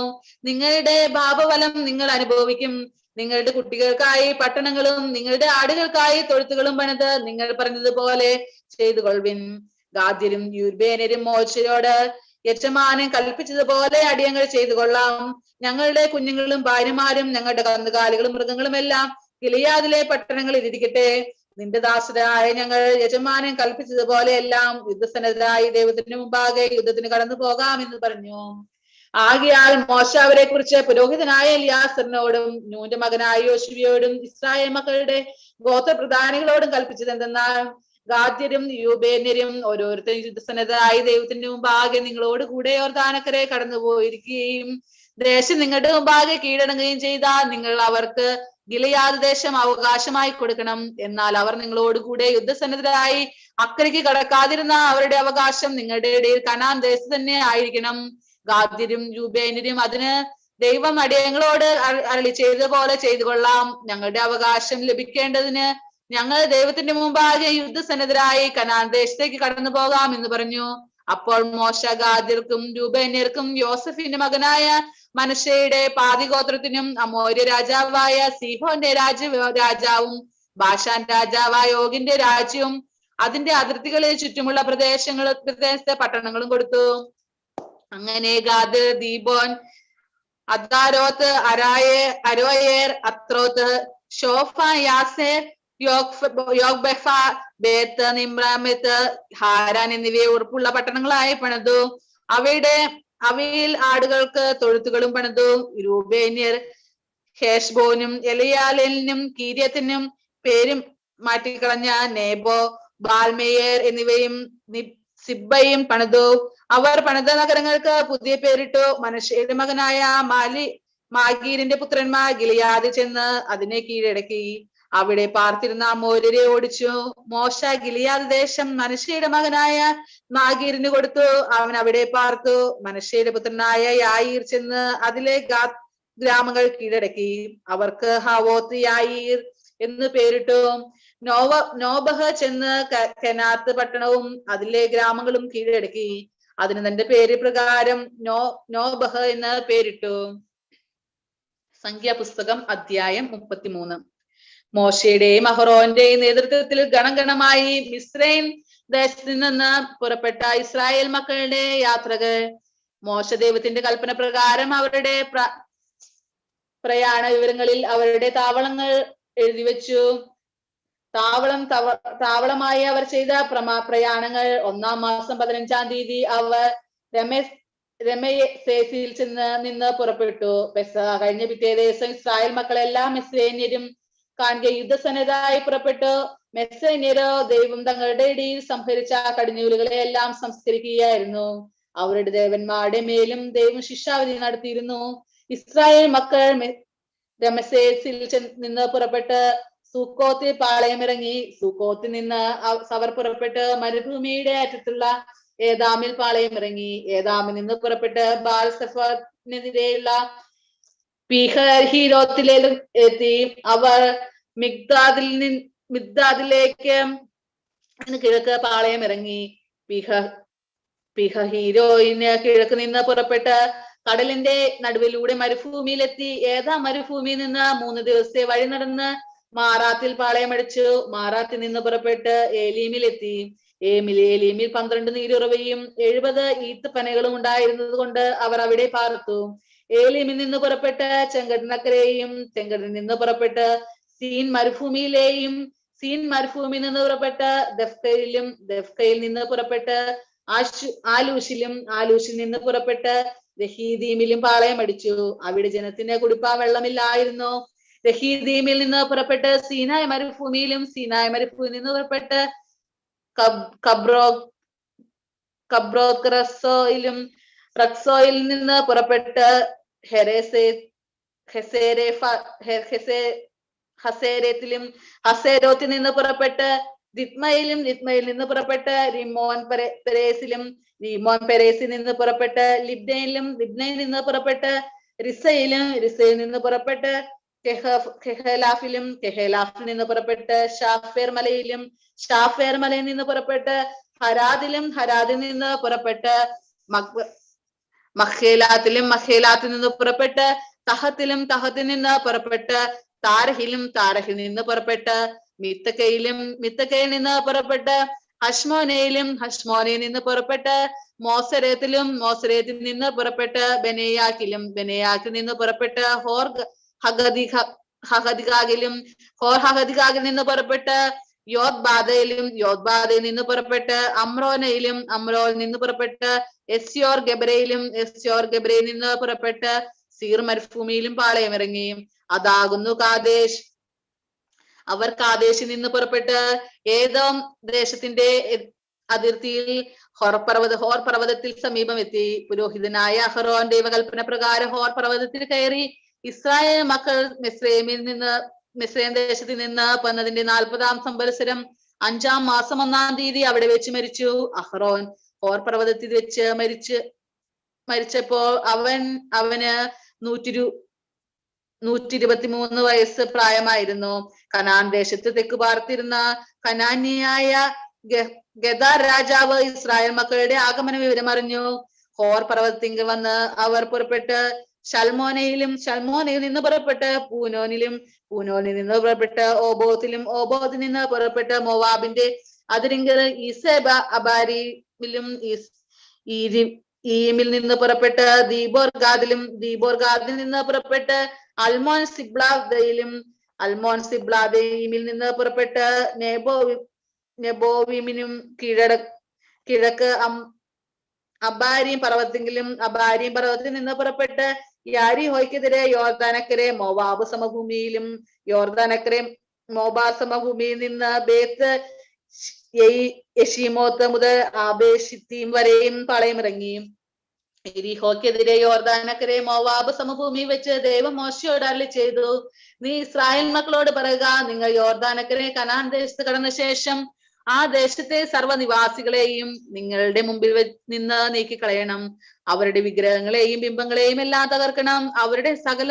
നിങ്ങളുടെ പാപഫലം നിങ്ങൾ അനുഭവിക്കും. നിങ്ങളുടെ കുട്ടികൾക്കായി പട്ടണങ്ങളും നിങ്ങളുടെ ആടുകൾക്കായി തൊഴുത്തുകളും പണിത് നിങ്ങൾ പറഞ്ഞതുപോലെ ചെയ്തു കൊള്ളുവിൻ. ഗാദ്യരും യൂർബേനരും മോശയോട് യജമാനൻ കൽപ്പിച്ചതുപോലെ അടിയങ്ങൾ ചെയ്തു കൊള്ളാം. ഞങ്ങളുടെ കുഞ്ഞുങ്ങളും ഭാര്യമാരും ഞങ്ങളുടെ കന്നുകാലികളും മൃഗങ്ങളും എല്ലാം ഗിലെയാദിലെ പട്ടണങ്ങളിൽ ഇരിക്കട്ടെ. നിന്റെ ദാസരായ ഞങ്ങൾ യജമാനൻ കൽപ്പിച്ചതുപോലെ എല്ലാം യുദ്ധസന്നദ്ധരായി ദൈവത്തിന് മുമ്പാകെ യുദ്ധത്തിന് കടന്നു പോകാം എന്ന് പറഞ്ഞു. ആകയാൽ മോശ അവരെ കുറിച്ച് പുരോഹിതനായ എലിയാസറിനോടും നൂന്റെ മകനായ യോശുവയോടും ഇസ്രായേൽ മക്കളുടെ ഗോത്രപ്രധാനികളോടും കൽപ്പിച്ചത് എന്തെന്നാൽ, ഗാദ്യരും യൂബേന്യരും ഓരോരുത്തരും യുദ്ധസന്നദ്ധരായി ദൈവത്തിന്റെ മുമ്പാകെ നിങ്ങളോട് കൂടെ യോർദാനക്കരെ കടന്നുപോയിരിക്കുകയും ദേശം നിങ്ങളുടെ മുമ്പാകെ കീഴടങ്ങുകയും ചെയ്താൽ നിങ്ങൾ അവർക്ക് ഗിലെയാദ് ദേശം അവകാശമായി കൊടുക്കണം. എന്നാൽ അവർ നിങ്ങളോട് കൂടെ യുദ്ധസന്നദ്ധരായി അക്കരയ്ക്ക് കടക്കാതിരുന്ന അവരുടെ അവകാശം നിങ്ങളുടെ ഇടയിൽ കനാൻ ദേശം തന്നെ ആയിരിക്കണം. ഗാദ്യരും രൂബേന്യരും അതിന് ദൈവം അടിയങ്ങളോട് അരുളി ചെയ്തതുപോലെ ചെയ്തു കൊള്ളാം. ഞങ്ങളുടെ അവകാശം ലഭിക്കേണ്ടതിന് ഞങ്ങൾ ദൈവത്തിന്റെ മുമ്പാകെ യുദ്ധസന്നദ്ധരായി കനാൻ ദേശത്തേക്ക് കടന്നു പോകാം എന്ന് പറഞ്ഞു. അപ്പോൾ മോശ ഗാദ്യർക്കും രൂബേന്യർക്കും യോസഫിന്റെ മകനായ മനശ്ശയുടെ പാതിഗോത്രത്തിനും അമോര്യ രാജാവായ സീഹോന്റെ രാജാവും ബാഷാൻ രാജാവായ ഓഗിന്റെ രാജ്യവും അതിന്റെ അതിർത്തികളിൽ ചുറ്റുമുള്ള പ്രദേശത്തെ പട്ടണങ്ങളും കൊടുത്തു. അങ്ങനെ ഗാദ്, ദീബോൻ, അദാരോത്ത്, അരോയേർ, അത്രോത്ത്, ഷോഫ, യാസേർ, യോഗ്ബെഫ, ബേത്ത്, നിമ്രാമത്ത്, ഹാരാൻ എന്നിവയെ ഉറപ്പുള്ള പട്ടണങ്ങളായി പണിതു. അവയിൽ ആടുകൾക്ക് തൊഴുത്തുകളും പണിതു. രൂബേന്യർ ഹേഷ്ബോനും എലയാലിനും കീര്യത്തിനും പേരും മാറ്റിക്കളഞ്ഞ നെബോ, ബാൽമേയർ എന്നിവയും സിബ്ബയും പണിതു. അവർ പണിത നഗരങ്ങൾക്ക് പുതിയ പേരിട്ടു. മനശ്ശയുടെ മകനായ മാഗീരിന്റെ പുത്രന്മാർ ഗിലെയാദിൽ ചെന്ന് അതിനെ കീഴടക്കി അവിടെ പാർത്തിരുന്ന അമോര്യരെ ഓടിച്ചു. മോശ ഗിലെയാദ് ദേശം മനശ്ശയുടെ മകനായ മാഗീരിന് കൊടുത്തു. അവൻ അവിടെ പാർത്തു. മനശ്ശയുടെ പുത്രനായ യായീർ ചെന്ന് അതിലെ ഗ്രാമങ്ങൾ കീഴടക്കി. അവർക്ക് ഹവോത്ത് യായീർ എന്ന് പേരിട്ടു. നോബഹ ചെന്ന് കെനാത്ത് പട്ടണവും അതിലെ ഗ്രാമങ്ങളും കീഴടക്കി. അതിന് തന്റെ പേര് പ്രകാരം നോബഹ എന്ന് പേരിട്ടു. സംഖ്യാപുസ്തകം അധ്യായം 33. മോശയുടെയും അഹറോന്റെയും നേതൃത്വത്തിൽ ഗണഗണമായി മിസ്രൈം ദേശത്ത് നിന്ന് പുറപ്പെട്ട ഇസ്രായേൽ മക്കളുടെ യാത്രകൾ മോശ ദൈവത്തിന്റെ കൽപ്പന പ്രകാരം അവരുടെ പ്രയാണ വിവരങ്ങളിൽ അവരുടെ താവളങ്ങൾ എഴുതി വെച്ചു. താവളമായി അവർ ചെയ്ത പ്രയാണങ്ങൾ: 1-ാം മാസം 15-ാം തീയതി അവർ രമേസേസിൽ നിന്ന് പുറപ്പെട്ടു. പെസഹ കഴിഞ്ഞ പിറ്റേ ദിവസം ഇസ്രായേൽ മക്കളെല്ലാം മിസ്രൈന്യരും കാണുക യുദ്ധസന്നദ്ധരായി പുറപ്പെട്ടു. മിസ്രൈന്യരോ ദൈവം തങ്ങളുടെ ഇടയിൽ സംഹരിച്ച കടിഞ്ഞൂലുകളെ എല്ലാം സംസ്കരിക്കുകയായിരുന്നു. അവരുടെ ദേവന്മാരുടെ മേലും ദൈവം ശിക്ഷാവിധി നടത്തിയിരുന്നു. ഇസ്രായേൽ മക്കൾ രമസേസിൽ നിന്ന് പുറപ്പെട്ട് സൂക്കോത്തിൽ പാളയമിറങ്ങി. സൂക്കോത്തിൽ നിന്ന് അവർ പുറപ്പെട്ട് മരുഭൂമിയുടെ അറ്റത്തുള്ള ഏതാമിൽ പാളയമിറങ്ങി. ഏതാമിൽ നിന്ന് പുറപ്പെട്ട് ബാൽസഫനെതിരെയുള്ള പീഹഹീരോത്തിലേക്ക് എത്തി. അവർ മിഗ്ദാദിലേക്ക് കിഴക്ക് പാളയമിറങ്ങി. പീഹഹീരോയിന് കിഴക്ക് നിന്ന് പുറപ്പെട്ട് കടലിന്റെ നടുവിലൂടെ മരുഭൂമിയിലെത്തി. ഏതാ മരുഭൂമിയിൽ നിന്ന് 3 ദിവസത്തെ വഴി നടന്ന് മാറാത്തിൽ പാളയമടിച്ചു. മാറാത്തിൽ നിന്ന് പുറപ്പെട്ട് ഏലീമിലെത്തി. ഏലീമിൽ 12 നീരുറവയും 70 ഈത്തപ്പനകളും ഉണ്ടായിരുന്നത് കൊണ്ട് അവർ അവിടെ പാർത്തു. ഏലീമിൽ നിന്ന് പുറപ്പെട്ട് ചെങ്കടനക്കരെയും ചെങ്കടനിൽ നിന്ന് പുറപ്പെട്ട് സീൻ മരുഭൂമിയിലെയും സീൻ മരുഭൂമിയിൽ നിന്ന് പുറപ്പെട്ട് ദഫ്കയിലും ദഫ്കയിൽ നിന്ന് പുറപ്പെട്ട് ആലൂശിലും ആലൂശിൽ നിന്ന് പുറപ്പെട്ട് രഹീദീമിലും പാളയമടിച്ചു. അവിടെ ജനത്തിന് കുടിപ്പാൻ വെള്ളമില്ലായിരുന്നു. രഹീദീമിൽ നിന്ന് പുറപ്പെട്ട് സീനായ് മരുഭൂമിയിലും സീനായ് മരുഭൂമിയിൽ നിന്ന് പുറപ്പെട്ട് കബ്രോക്രസോയിലും റക്സോയിൽ നിന്ന് പുറപ്പെട്ട് ഹസേരത്തിലും ഹസേരോത്തിൽ നിന്ന് പുറപ്പെട്ട് ദിത്മയിലും ദിത്മയിൽ നിന്ന് പുറപ്പെട്ട് റിമോൻ പെരേസിലും റിമോൻ പെരേസിൽ നിന്ന് പുറപ്പെട്ട് ലിബ്നയിലും ലിബ്നയിൽ നിന്ന് പുറപ്പെട്ട് റിസയിലും റിസയിൽ നിന്ന് പുറപ്പെട്ട് കെഹലാഫിലും കെഹലാഫിൽ നിന്ന് പുറപ്പെട്ട് ഷാഫേർ മലയിലും ഷാഫേർ മലയിൽ നിന്ന് പുറപ്പെട്ട് ഹരാദിലും ഹരാദിൽ നിന്ന് പുറപ്പെട്ട് മഖേലാത്തിലും മഖേലാത്തിൽ നിന്ന് പുറപ്പെട്ട് തഹത്തിലും തഹത്തിൽ നിന്ന് പുറപ്പെട്ട് താരഹിലും താരഹിൽ നിന്ന് പുറപ്പെട്ട് മിത്തക്കയിലും മിത്തക്കയിൽ നിന്ന് പുറപ്പെട്ട് ഹഷ്മോനയിലും ഹഷ്മോനയിൽ നിന്ന് പുറപ്പെട്ട് മോസരത്തിലും മോസരത്തിൽ നിന്ന് പുറപ്പെട്ട് ബെനയാക്കിലും ബെനയാക്കിൽ നിന്ന് പുറപ്പെട്ട് ഹോർ ഹഗദികാകിലും ഹോർ ഹഗദികാകിൽ നിന്ന് പുറപ്പെട്ട് യോദ്ബാധയിലും യോദ്ബാധയിൽ നിന്ന് പുറപ്പെട്ട് അമ്രോനയിലും അമ്രോയിൽ നിന്ന് പുറപ്പെട്ട് എസ്യോർ ഗബ്രയിലും എസ്യോർ ഗബ്രയിൽ നിന്ന് പുറപ്പെട്ട് സീർ മരുഭൂമിയിലും പാളയമിറങ്ങി. അതാകുന്നു കാദേശ്. അവർ കാദേശിൽ നിന്ന് പുറപ്പെട്ട് ഏദോം ദേശത്തിന്റെ അതിർത്തിയിൽ ഹോർ പർവ്വതത്തിൽ സമീപം എത്തി. പുരോഹിതനായ അഹറോൻ ദൈവകൽപ്പന പ്രകാരം ഹോർ പർവ്വതത്തിൽ കയറി. ഇസ്രായേൽ മക്കൾ മിസ്രൈം ദേശത്തിൽ നിന്ന് വന്നതിന്റെ 40-ാം സംവത്സരം 5-ാം മാസം 1-ാം തീയതി അവിടെ വെച്ച് മരിച്ചു. അഹറോൻ ഹോർ പർവ്വതത്തിൽ വെച്ച് മരിച്ചപ്പോൾ അവന് 123 വയസ്സ് പ്രായമായിരുന്നു. കനാൻ ദേശത്ത് തെക്ക് പാർത്തിരുന്ന കനാന്യായ ഗദാർ രാജാവ് ഇസ്രായേൽ മക്കളുടെ ആഗമന വിവരം അറിഞ്ഞു. ഹോർ പർവ്വതത്തിങ്കൽ വന്ന് അവർ പുറപ്പെട്ട് ഷൽമോനയിൽ നിന്ന് പുറപ്പെട്ട് പൂനോനിൽ നിന്ന് പുറപ്പെട്ട് ഓബോത്തിൽ നിന്ന് പുറപ്പെട്ട് മോവാബിന്റെ അതിരിങ്കൽ ഈസേബ അബാരിമിലും ഈമിൽ നിന്ന് പുറപ്പെട്ട് ദീബോർ ഗാദിൽ നിന്ന് പുറപ്പെട്ട് അൽമോൻ സിബ്ലാദയിമിൽ നിന്ന് പുറപ്പെട്ട് നെബോവിമിനും കിഴക്ക് അബാരിം പർവ്വതത്തിൽ നിന്ന് പുറപ്പെട്ട് യാരിഹോയ്ക്കെതിരെ യോർദാനക്കരെ മോവാബ് സമഭൂമിയിലും യോർദാനക്കരെ മോവാബ് സമഭൂമിയിൽ നിന്ന് ബേത്ത് യെശീമോത്ത് മുതൽ ആബേശിത്തീം വരെയും പാളയമിറങ്ങി. യെരിഹോയ്ക്കെതിരെ യോർദാനക്കരെ മോവാബ് സമഭൂമി വെച്ച് ദൈവം മോശയോട് അരുളി ചെയ്തു, നീ ഇസ്രായേൽ മക്കളോട് പറയുക, നിങ്ങൾ യോർദാനക്കരെ കനാൻ ദേശത്ത് കടന്ന ശേഷം ആ ദേശത്തെ സർവ്വനിവാസികളെയും നിങ്ങളുടെ മുമ്പിൽ നിന്ന് നീക്കിക്കളയണം. അവരുടെ വിഗ്രഹങ്ങളെയും ബിംബങ്ങളെയും എല്ലാം തകർക്കണം. അവരുടെ സകല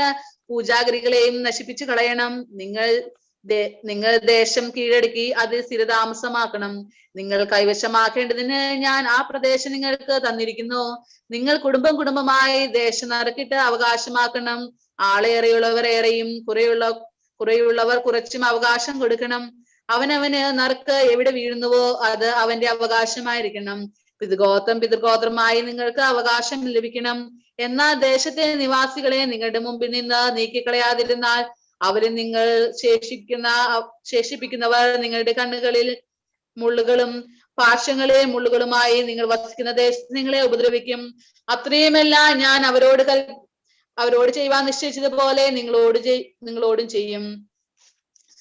പൂജാഗിരികളെയും നശിപ്പിച്ചു കളയണം. നിങ്ങൾ ദേശം കീഴടക്കി അത് സ്ഥിരതാമസമാക്കണം. നിങ്ങൾ കൈവശമാക്കേണ്ടതിന് ഞാൻ ആ പ്രദേശം നിങ്ങൾക്ക് തന്നിരിക്കുന്നു. നിങ്ങൾ കുടുംബമായി ദേശം നറുക്കിട്ട് അവകാശമാക്കണം. ആളേറെയുള്ളവർ ഏറെയും കുറെയുള്ളവർ കുറച്ചും അവകാശം കൊടുക്കണം. അവനവന് നറുക്ക് എവിടെ വീഴുന്നുവോ അത് അവന്റെ അവകാശമായിരിക്കണം. പിതൃഗോത്രമായി നിങ്ങൾക്ക് അവകാശം ലഭിക്കണം. എന്നാൽ ദേശത്തെ നിവാസികളെ നിങ്ങളുടെ മുമ്പിൽ നിന്ന് നീക്കിക്കളയാതിരുന്നാൽ അവരിൽ നിങ്ങൾ ശേഷിപ്പിക്കുന്നവർ നിങ്ങളുടെ കണ്ണുകളിൽ മുള്ളുകളും പാർശ്വങ്ങളെ മുള്ളുകളുമായി നിങ്ങൾ വസിക്കുന്ന ദേശത്ത് നിങ്ങളെ ഉപദ്രവിക്കും. അത്രയുമല്ല ഞാൻ അവരോട് ചെയ്യുവാൻ നിശ്ചയിച്ചതുപോലെ നിങ്ങളോടും ചെയ്യും.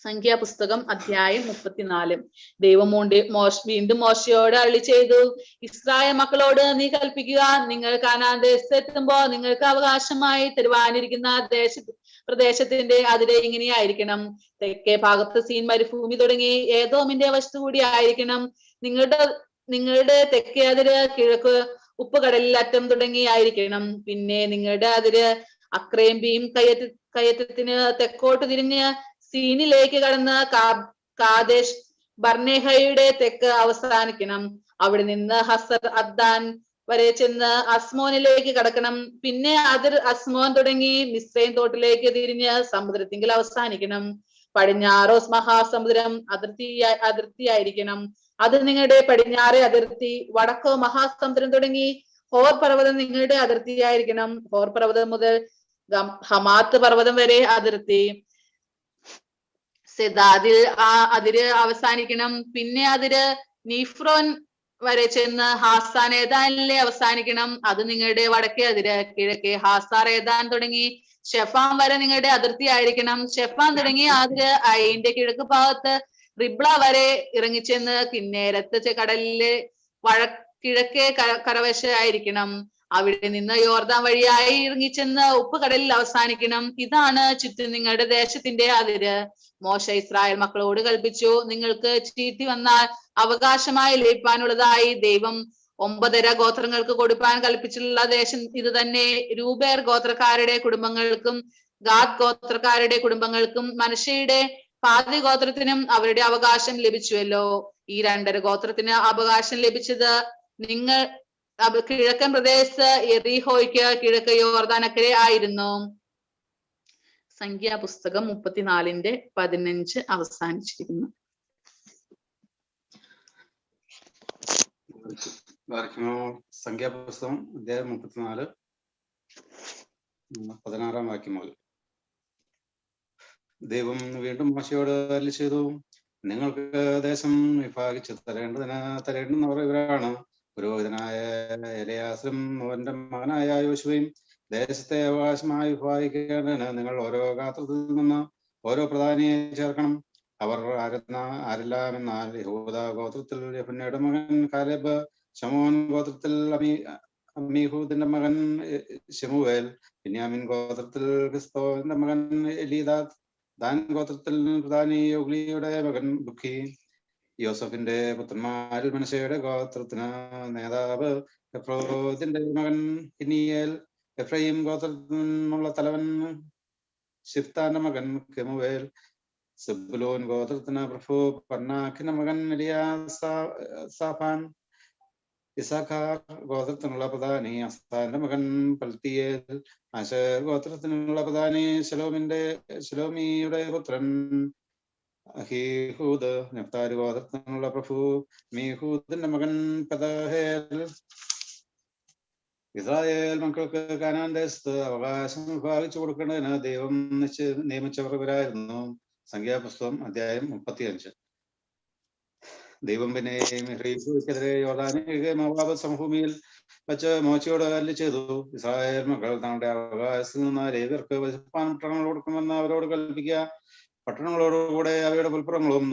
സംഖ്യാപുസ്തകം അധ്യായം 34. ദൈവം വീണ്ടും മോശയോട് അരുളി ചെയ്തു, ഇസ്രായേൽ മക്കളോട് നീ കൽപ്പിക്കുക, നിങ്ങൾ കാനാൻ ദേശത്തെത്തുമ്പോൾ നിങ്ങൾക്ക് അവകാശമായി തരുവാനിരിക്കുന്ന പ്രദേശത്തിന്റെ അതിരെ ഇങ്ങനെയായിരിക്കണം. തെക്കേ ഭാഗത്ത് സീൻ മരുഭൂമി തുടങ്ങി ഏദോമിന്റെ വശത്തു കൂടി ആയിരിക്കണം. നിങ്ങളുടെ തെക്കേ അതിര് കിഴക്ക് ഉപ്പുകടലിൽ അറ്റം തുടങ്ങി ആയിരിക്കണം. പിന്നെ നിങ്ങളുടെ അതിര് അക്രേംബിയും കയറ്റത്തിന് തെക്കോട്ട് തിരിഞ്ഞ് സീനിലേക്ക് കടന്ന് കാദേശ് ബർണേഹയുടെ തെക്ക് അവസാനിക്കണം. അവിടെ നിന്ന് ഹസർ അദ്ദാൻ വരെ ചെന്ന് അസ്മോനിലേക്ക് കടക്കണം. പിന്നെ അതിർ അസ്മോൻ തുടങ്ങി മിസ്രൈം തോട്ടിലേക്ക് തിരിഞ്ഞ് സമുദ്രത്തിങ്കിൽ അവസാനിക്കണം. പടിഞ്ഞാറോസ് മഹാസമുദ്രം അതിർത്തിയായിരിക്കണം. അത് നിങ്ങളുടെ പടിഞ്ഞാറെ അതിർത്തി. വടക്കോ മഹാസമുദ്രം തുടങ്ങി ഹോർ പർവ്വതം നിങ്ങളുടെ അതിർത്തിയായിരിക്കണം. ഹോർ പർവ്വതം മുതൽ ഹമാത്ത് പർവ്വതം വരെ അതിർത്തി. സെദാദിൽ അതിര് അവസാനിക്കണം. പിന്നെ അതിര് നീഫ്രോൻ വരെ ചെന്ന് ഹാസാൻ ഏതാനിലെ അവസാനിക്കണം. അത് നിങ്ങളുടെ വടക്കേ അതിര്. കിഴക്കേ ഹാസാർ ഏതാൻ തുടങ്ങി ഷെഫാൻ വരെ നിങ്ങളുടെ അതിർത്തി ആയിരിക്കണം. ഷെഫാൻ തുടങ്ങി അതിര് അയിന്റെ കിഴക്ക് ഭാഗത്ത് റിബ്ല വരെ ഇറങ്ങിച്ചെന്ന് കിന്നേരത്ത് കടലിലെ കിഴക്കേ കരവശ ആയിരിക്കണം. അവിടെ നിന്ന് യോർദാൻ വഴിയായി ഇറങ്ങിച്ചെന്ന് ഉപ്പുകടലിൽ അവസാനിക്കണം. ഇതാണ് ചുറ്റും നിങ്ങളുടെ ദേശത്തിന്റെ അതിര്. മോശ ഇസ്രായേൽ മക്കളോട് കൽപ്പിച്ചു, നിങ്ങൾക്ക് ചീറ്റി വന്നാൽ അവകാശമായി ലഭിക്കാനുള്ളതായി ദൈവം 9 ഗോത്രങ്ങൾക്ക് കൊടുപ്പാൻ കൽപ്പിച്ചിട്ടുള്ള ദേശം ഇത് തന്നെ. രൂബേർ ഗോത്രക്കാരുടെ കുടുംബങ്ങൾക്കും ഗാദ് ഗോത്രക്കാരുടെ കുടുംബങ്ങൾക്കും മനശ്ശെയുടെ പാതി ഗോത്രത്തിനും അവരുടെ അവകാശം ലഭിച്ചുവല്ലോ. ഈ 2.5 ഗോത്രത്തിന് അവകാശം ലഭിച്ചത് നിങ്ങൾ കിഴക്കൻ പ്രദേശത്ത് എറിഹോയ്ക്ക് കിഴക്ക് യോർദാനക്കരെ ആയിരുന്നു. സംഖ്യാപുസ്തകം 34:15 അവസാനിച്ചിരിക്കുന്നു. സംഖ്യാപുസ്തകം അധ്യായം 34 16 വാക്യം മുതൽ. ദൈവം വീണ്ടും മോശയോട് അരുളി ചെയ്തു, നിങ്ങൾക്ക് ദേശം വിഭാഗിച്ച് തരേണ്ടുന്നവർ ഇവരാണ്. പുരോഹിതനായ എലയാസറും അവന്റെ മകനായ യോശുവയും ദേശത്തെ അവകാശമായി വിഭാഗിക്കേണ്ടതിന് നിങ്ങൾ ഓരോ ഗോത്രത്തിൽ നിന്ന് ഓരോ പ്രധാനിയെ ചേർക്കണം. അവർ ആരെല്ലാം എന്നാൽ യഹൂദ ഗോത്രത്തിൽ യെഫുന്നയുടെ മകൻ കാലേബ്, ശമോൻ ഗോത്രത്തിൽ അമ്മീഹൂദിന്റെ മകൻ ശെമൂവേൽ, ബെന്യാമിൻ ഗോത്രത്തിൽ ക്രിസ്തോവിന്റെ മകൻ എലീദാദ്, ദാൻ ഗോത്രത്തിൽ പ്രധാനി യോഗ്ലിയുടെ മകൻ ബുക്കി. യോസഫിന്റെ പുത്രന്മാരിൽ മനശ്ശെയുടെ ഗോത്രത്തിന് നേതാവ് എഫ്രോദിന്റെ മകൻ ഹിനിയേൽ, എഫ്രൈം ഗോത്രത്തിനുള്ള തലവൻ ഷിഫ്താന്റെ മകൻ കെമുവേൽ, സെബുലോൻ ഗോത്രത്തിന് പ്രഭു പർനാക്കിന്റെ മകൻ എലിയാസാഫാൻ, ഇസാഖാർ ഗോത്രത്തിനുള്ള പ്രധാനി അസ്താന്റെ മകൻ പൽത്തിയേൽ, ആശേർ ഗോത്രത്തിനുള്ള പ്രധാനി ശലോമിയുടെ പുത്രൻ അഹീഹൂദ്, നഫ്താലി ഗോത്രത്തിനുള്ള പ്രഭു മീഹൂദിന്റെ മകൻ പെദഹേൽ. ഇസ്രായേൽ മക്കൾക്ക് കാനാൻ ദേശത്ത് അവകാശം വിഭാഗിച്ചു കൊടുക്കേണ്ടതിന് ദൈവം നിയമിച്ചവർ ഇവരായിരുന്നു. സംഖ്യാപുസ്തകം അധ്യായം 35. ദൈവം പിന്നെ യെഹൂദയ്ക്കെതിരെ യോർദാനിലെ മോവാബ് സമഭൂമിയിൽ വച്ച് മോശയോട് അരുളി ചെയ്തു, ഇസ്രായേൽ മക്കൾ തങ്ങളുടെ അവകാശത്തിൽ നിന്ന് ലേവ്യർക്ക് വസിപ്പാൻ പട്ടണങ്ങൾ കൊടുക്കണമെന്ന് അവരോട് കൽപ്പിക്കുക. പട്ടണങ്ങളോടുകൂടെ അവയുടെ പുൽപ്പുറങ്ങളും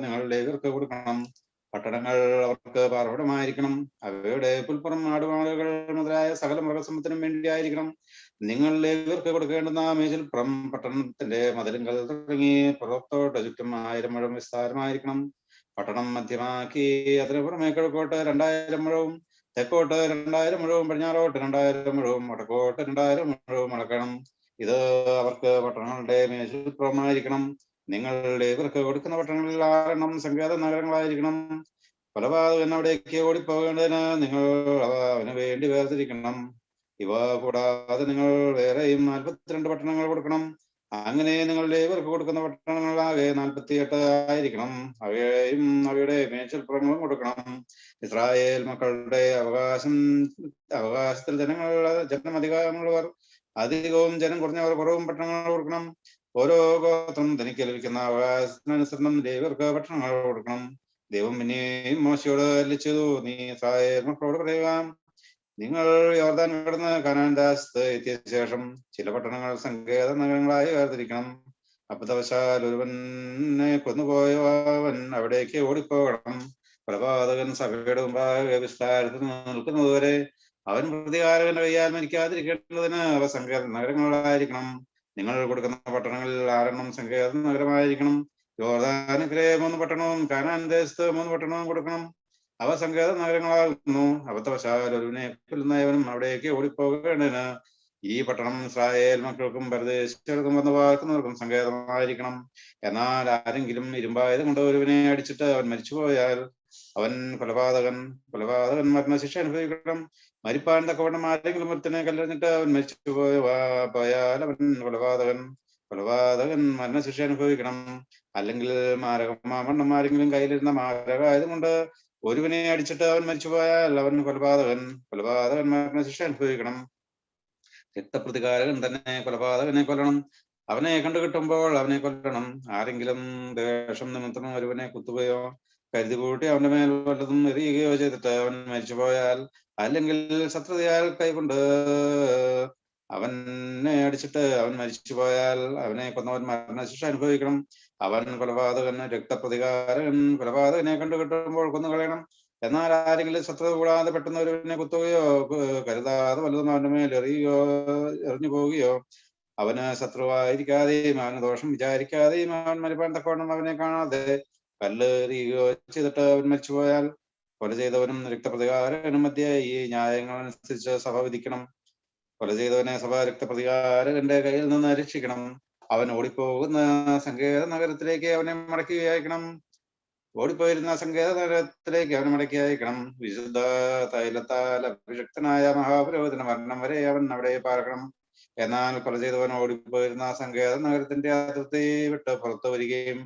നിങ്ങൾ ലേവ്യർക്ക് കൊടുക്കണം. പട്ടണങ്ങൾ അവർക്ക് പാർപ്പിടമായിരിക്കണം. അവയുടെ പുൽപ്പുറം ആടുമാടുകൾ മുതലായ സകല മൃഗസമ്പത്തിനും വേണ്ടിയായിരിക്കണം. നിങ്ങൾ ലേവ്യർക്ക് കൊടുക്കേണ്ടുന്ന മേച്ചിൽപ്പുറം പട്ടണത്തിന്റെ മതിലുകൾ തുടങ്ങി പുറത്തോട്ട് ചുറ്റും 1000 മുഴം വിസ്താരമായിരിക്കണം. പട്ടണം മധ്യമാക്കി അതിന് പുറമെ കിഴക്കോട്ട് 2000 മുഴവും തെക്കോട്ട് 2000 മുഴവും പടിഞ്ഞാറോട്ട് 2000 മുഴവും വടക്കോട്ട് 2000 മുഴവും അളക്കണം. ഇത് അവർക്ക് പട്ടണങ്ങളുടെ മേച്ചിൽപ്പുറമായിരിക്കണം. നിങ്ങൾ ലേവ്യർക്ക് കൊടുക്കുന്ന പട്ടണങ്ങളിൽ 6 എണ്ണം സങ്കേത നഗരങ്ങളായിരിക്കണം. കൊലപാതകൻ അവിടേക്ക് ഓടിപ്പോകേണ്ടതിന് നിങ്ങൾ അവന് വേണ്ടി വേർതിരിക്കണം. ഇവ കൂടാതെ നിങ്ങൾ വേറെയും 42 പട്ടണങ്ങൾ കൊടുക്കണം. അങ്ങനെ നിങ്ങൾ ലേവ്യർക്ക് കൊടുക്കുന്ന പട്ടണങ്ങളാകെ 48 ആയിരിക്കണം. അവയെയും അവയുടെ മേച്ചിൽപ്പുറങ്ങളും കൊടുക്കണം. ഇസ്രായേൽ മക്കളുടെ അവകാശത്തിൽ ജനം അധികമുള്ളവർ അധികവും ജനം കുറഞ്ഞവർ കുറവും പട്ടണങ്ങൾ കൊടുക്കണം. ഓരോ ഗോത്രം തനിക്ക് ലഭിക്കുന്ന അവകാശത്തിനനുസരണം ലേവ്യർക്ക് പട്ടണങ്ങൾ കൊടുക്കണം. ദൈവം പിന്നെയും മോശയോട് അരുളി ചെയ്തു, നീ ഇസ്രായേൽ മക്കളോട് പറയുക, നിങ്ങൾ യോർദാൻ കടന്ന് കാനാൻ ദേശത്ത് എത്തിയ ശേഷം ചില പട്ടണങ്ങൾ സങ്കേത നഗരങ്ങളായി വേർതിരിക്കണം. അബദ്ധവശാൽ ഒരുവനെ കൊന്നുപോയവൻ അവിടേക്ക് ഓടിപ്പോകണം. കൊലപാതകൻ സഭയുടെ മുമ്പാകെ വിസ്താരത്തിൽ നിൽക്കുന്നതുവരെ അവൻ പ്രതികാരകന്റെ കയ്യാൽ മരിക്കാതിരിക്കേണ്ടതിന് അവ സങ്കേത നഗരങ്ങളായിരിക്കണം. നിങ്ങൾ കൊടുക്കുന്ന പട്ടണങ്ങളിൽ 6 എണ്ണം സങ്കേത നഗരമായിരിക്കണം. യോർദാനക്കരെ 3 പട്ടണവും കാനാൻ ദേശത്ത് 3 പട്ടണവും കൊടുക്കണം. അവ സങ്കേത നഗരങ്ങളാകുന്നു. അബദ്ധവശാൽ ഒരുവിനെ കൊല്ലുന്നവനും അവിടേക്ക് ഓടിപ്പോകേണ്ടതിന് ഈ പട്ടണം ഇസ്രായേൽ മക്കൾക്കും പരദേശികൾക്കും വന്ന് പാർക്കുന്നവർക്കും സങ്കേതമായിരിക്കണം. എന്നാൽ ആരെങ്കിലും ഇരുമ്പായുധം കൊണ്ട് ഒരുവിനെ അടിച്ചിട്ട് അവൻ മരിച്ചുപോയാൽ അവൻ കൊലപാതകൻ മരണശിക്ഷ അനുഭവിക്കണം. മരിപ്പാൻ തക്കവണ്ണം ആരെങ്കിലും ഒരുത്തനെ കല്ലെറിഞ്ഞിട്ട് അവൻ മരിച്ചു പോയാൽ അവൻ കൊലപാതകൻ മരണശിക്ഷ അനുഭവിക്കണം. അല്ലെങ്കിൽ മാരകമാവണ്ണം ആരെങ്കിലും കയ്യിലിരുന്ന മാരകായുധം കൊണ്ട് ഒരുവനെ അടിച്ചിട്ട് അവൻ മരിച്ചുപോയാൽ അവൻ കൊലപാതകൻ മരണശിക്ഷ അനുഭവിക്കണം. രക്തപ്രതികാരകൻ തന്നെ കൊലപാതകനെ കൊല്ലണം. അവനെ കണ്ടുകിട്ടുമ്പോൾ അവനെ കൊല്ലണം. ആരെങ്കിലും ദേഷം നിമിത്തം ഒരുവനെ കുത്തുകയോ കരുതി കൂട്ടി അവന്റെ മേൽ വല്ലതും എറിയുകയോ ചെയ്തിട്ട് അവൻ മരിച്ചുപോയാൽ, അല്ലെങ്കിൽ ശത്രുതയാൽ കൈകൊണ്ട് അവനെ അടിച്ചിട്ട് അവൻ മരിച്ചുപോയാൽ അവനെ കൊന്നവൻ മരണശിക്ഷ അനുഭവിക്കണം. അവൻ രക്തപ്രതികാരകൻ കൊലപാതകനെ കണ്ടുകിട്ടുമ്പോൾ കൊന്നുകളയണം. എന്നാൽ ആരെങ്കിലും ശത്രുത കൂടാതെ പെട്ടെന്ന് ഒരുവനെ കുത്തുകയോ കരുതാതെ വല്ലതും അവന്റെ മേൽ എറിഞ്ഞു പോവുകയോ അവന് ശത്രുവായിരിക്കാതെയും അവന് ദോഷം വിചാരിക്കാതെയും അവൻ മരിപ്പാൻ തക്കവണ്ണം അവനെ കാണാതെ കല്ലെറിയുകയോ ചെയ്തിട്ട് അവൻ മരിച്ചുപോയാൽ കൊല ചെയ്തവനും രക്തപ്രതികാരകനും മധ്യേ ഈ ന്യായങ്ങൾ അനുസരിച്ച് സഭ വിധിക്കണം. കൊല ചെയ്തവനെ സഭ രക്തപ്രതികാരകന്റെ കയ്യിൽ നിന്ന് രക്ഷിക്കണം. അവൻ ഓടിപ്പോകുന്ന സങ്കേത നഗരത്തിലേക്ക് അവനെ മടക്കി അയക്കണം. ഓടിപ്പോയിരുന്ന സങ്കേത നഗരത്തിലേക്ക് അവനെ മടക്കി അയക്കണം. വിശുദ്ധ തൈലത്താൽ അഭിഷിക്തനായ മഹാപുരോഹിതന്റെ മരണം വരെ അവൻ അവിടെ പാർക്കണം. എന്നാൽ കൊല ചെയ്തവൻ ഓടിപ്പോയിരുന്ന സങ്കേത നഗരത്തിന്റെ അതിർത്തി വിട്ട് പുറത്തു വരികയും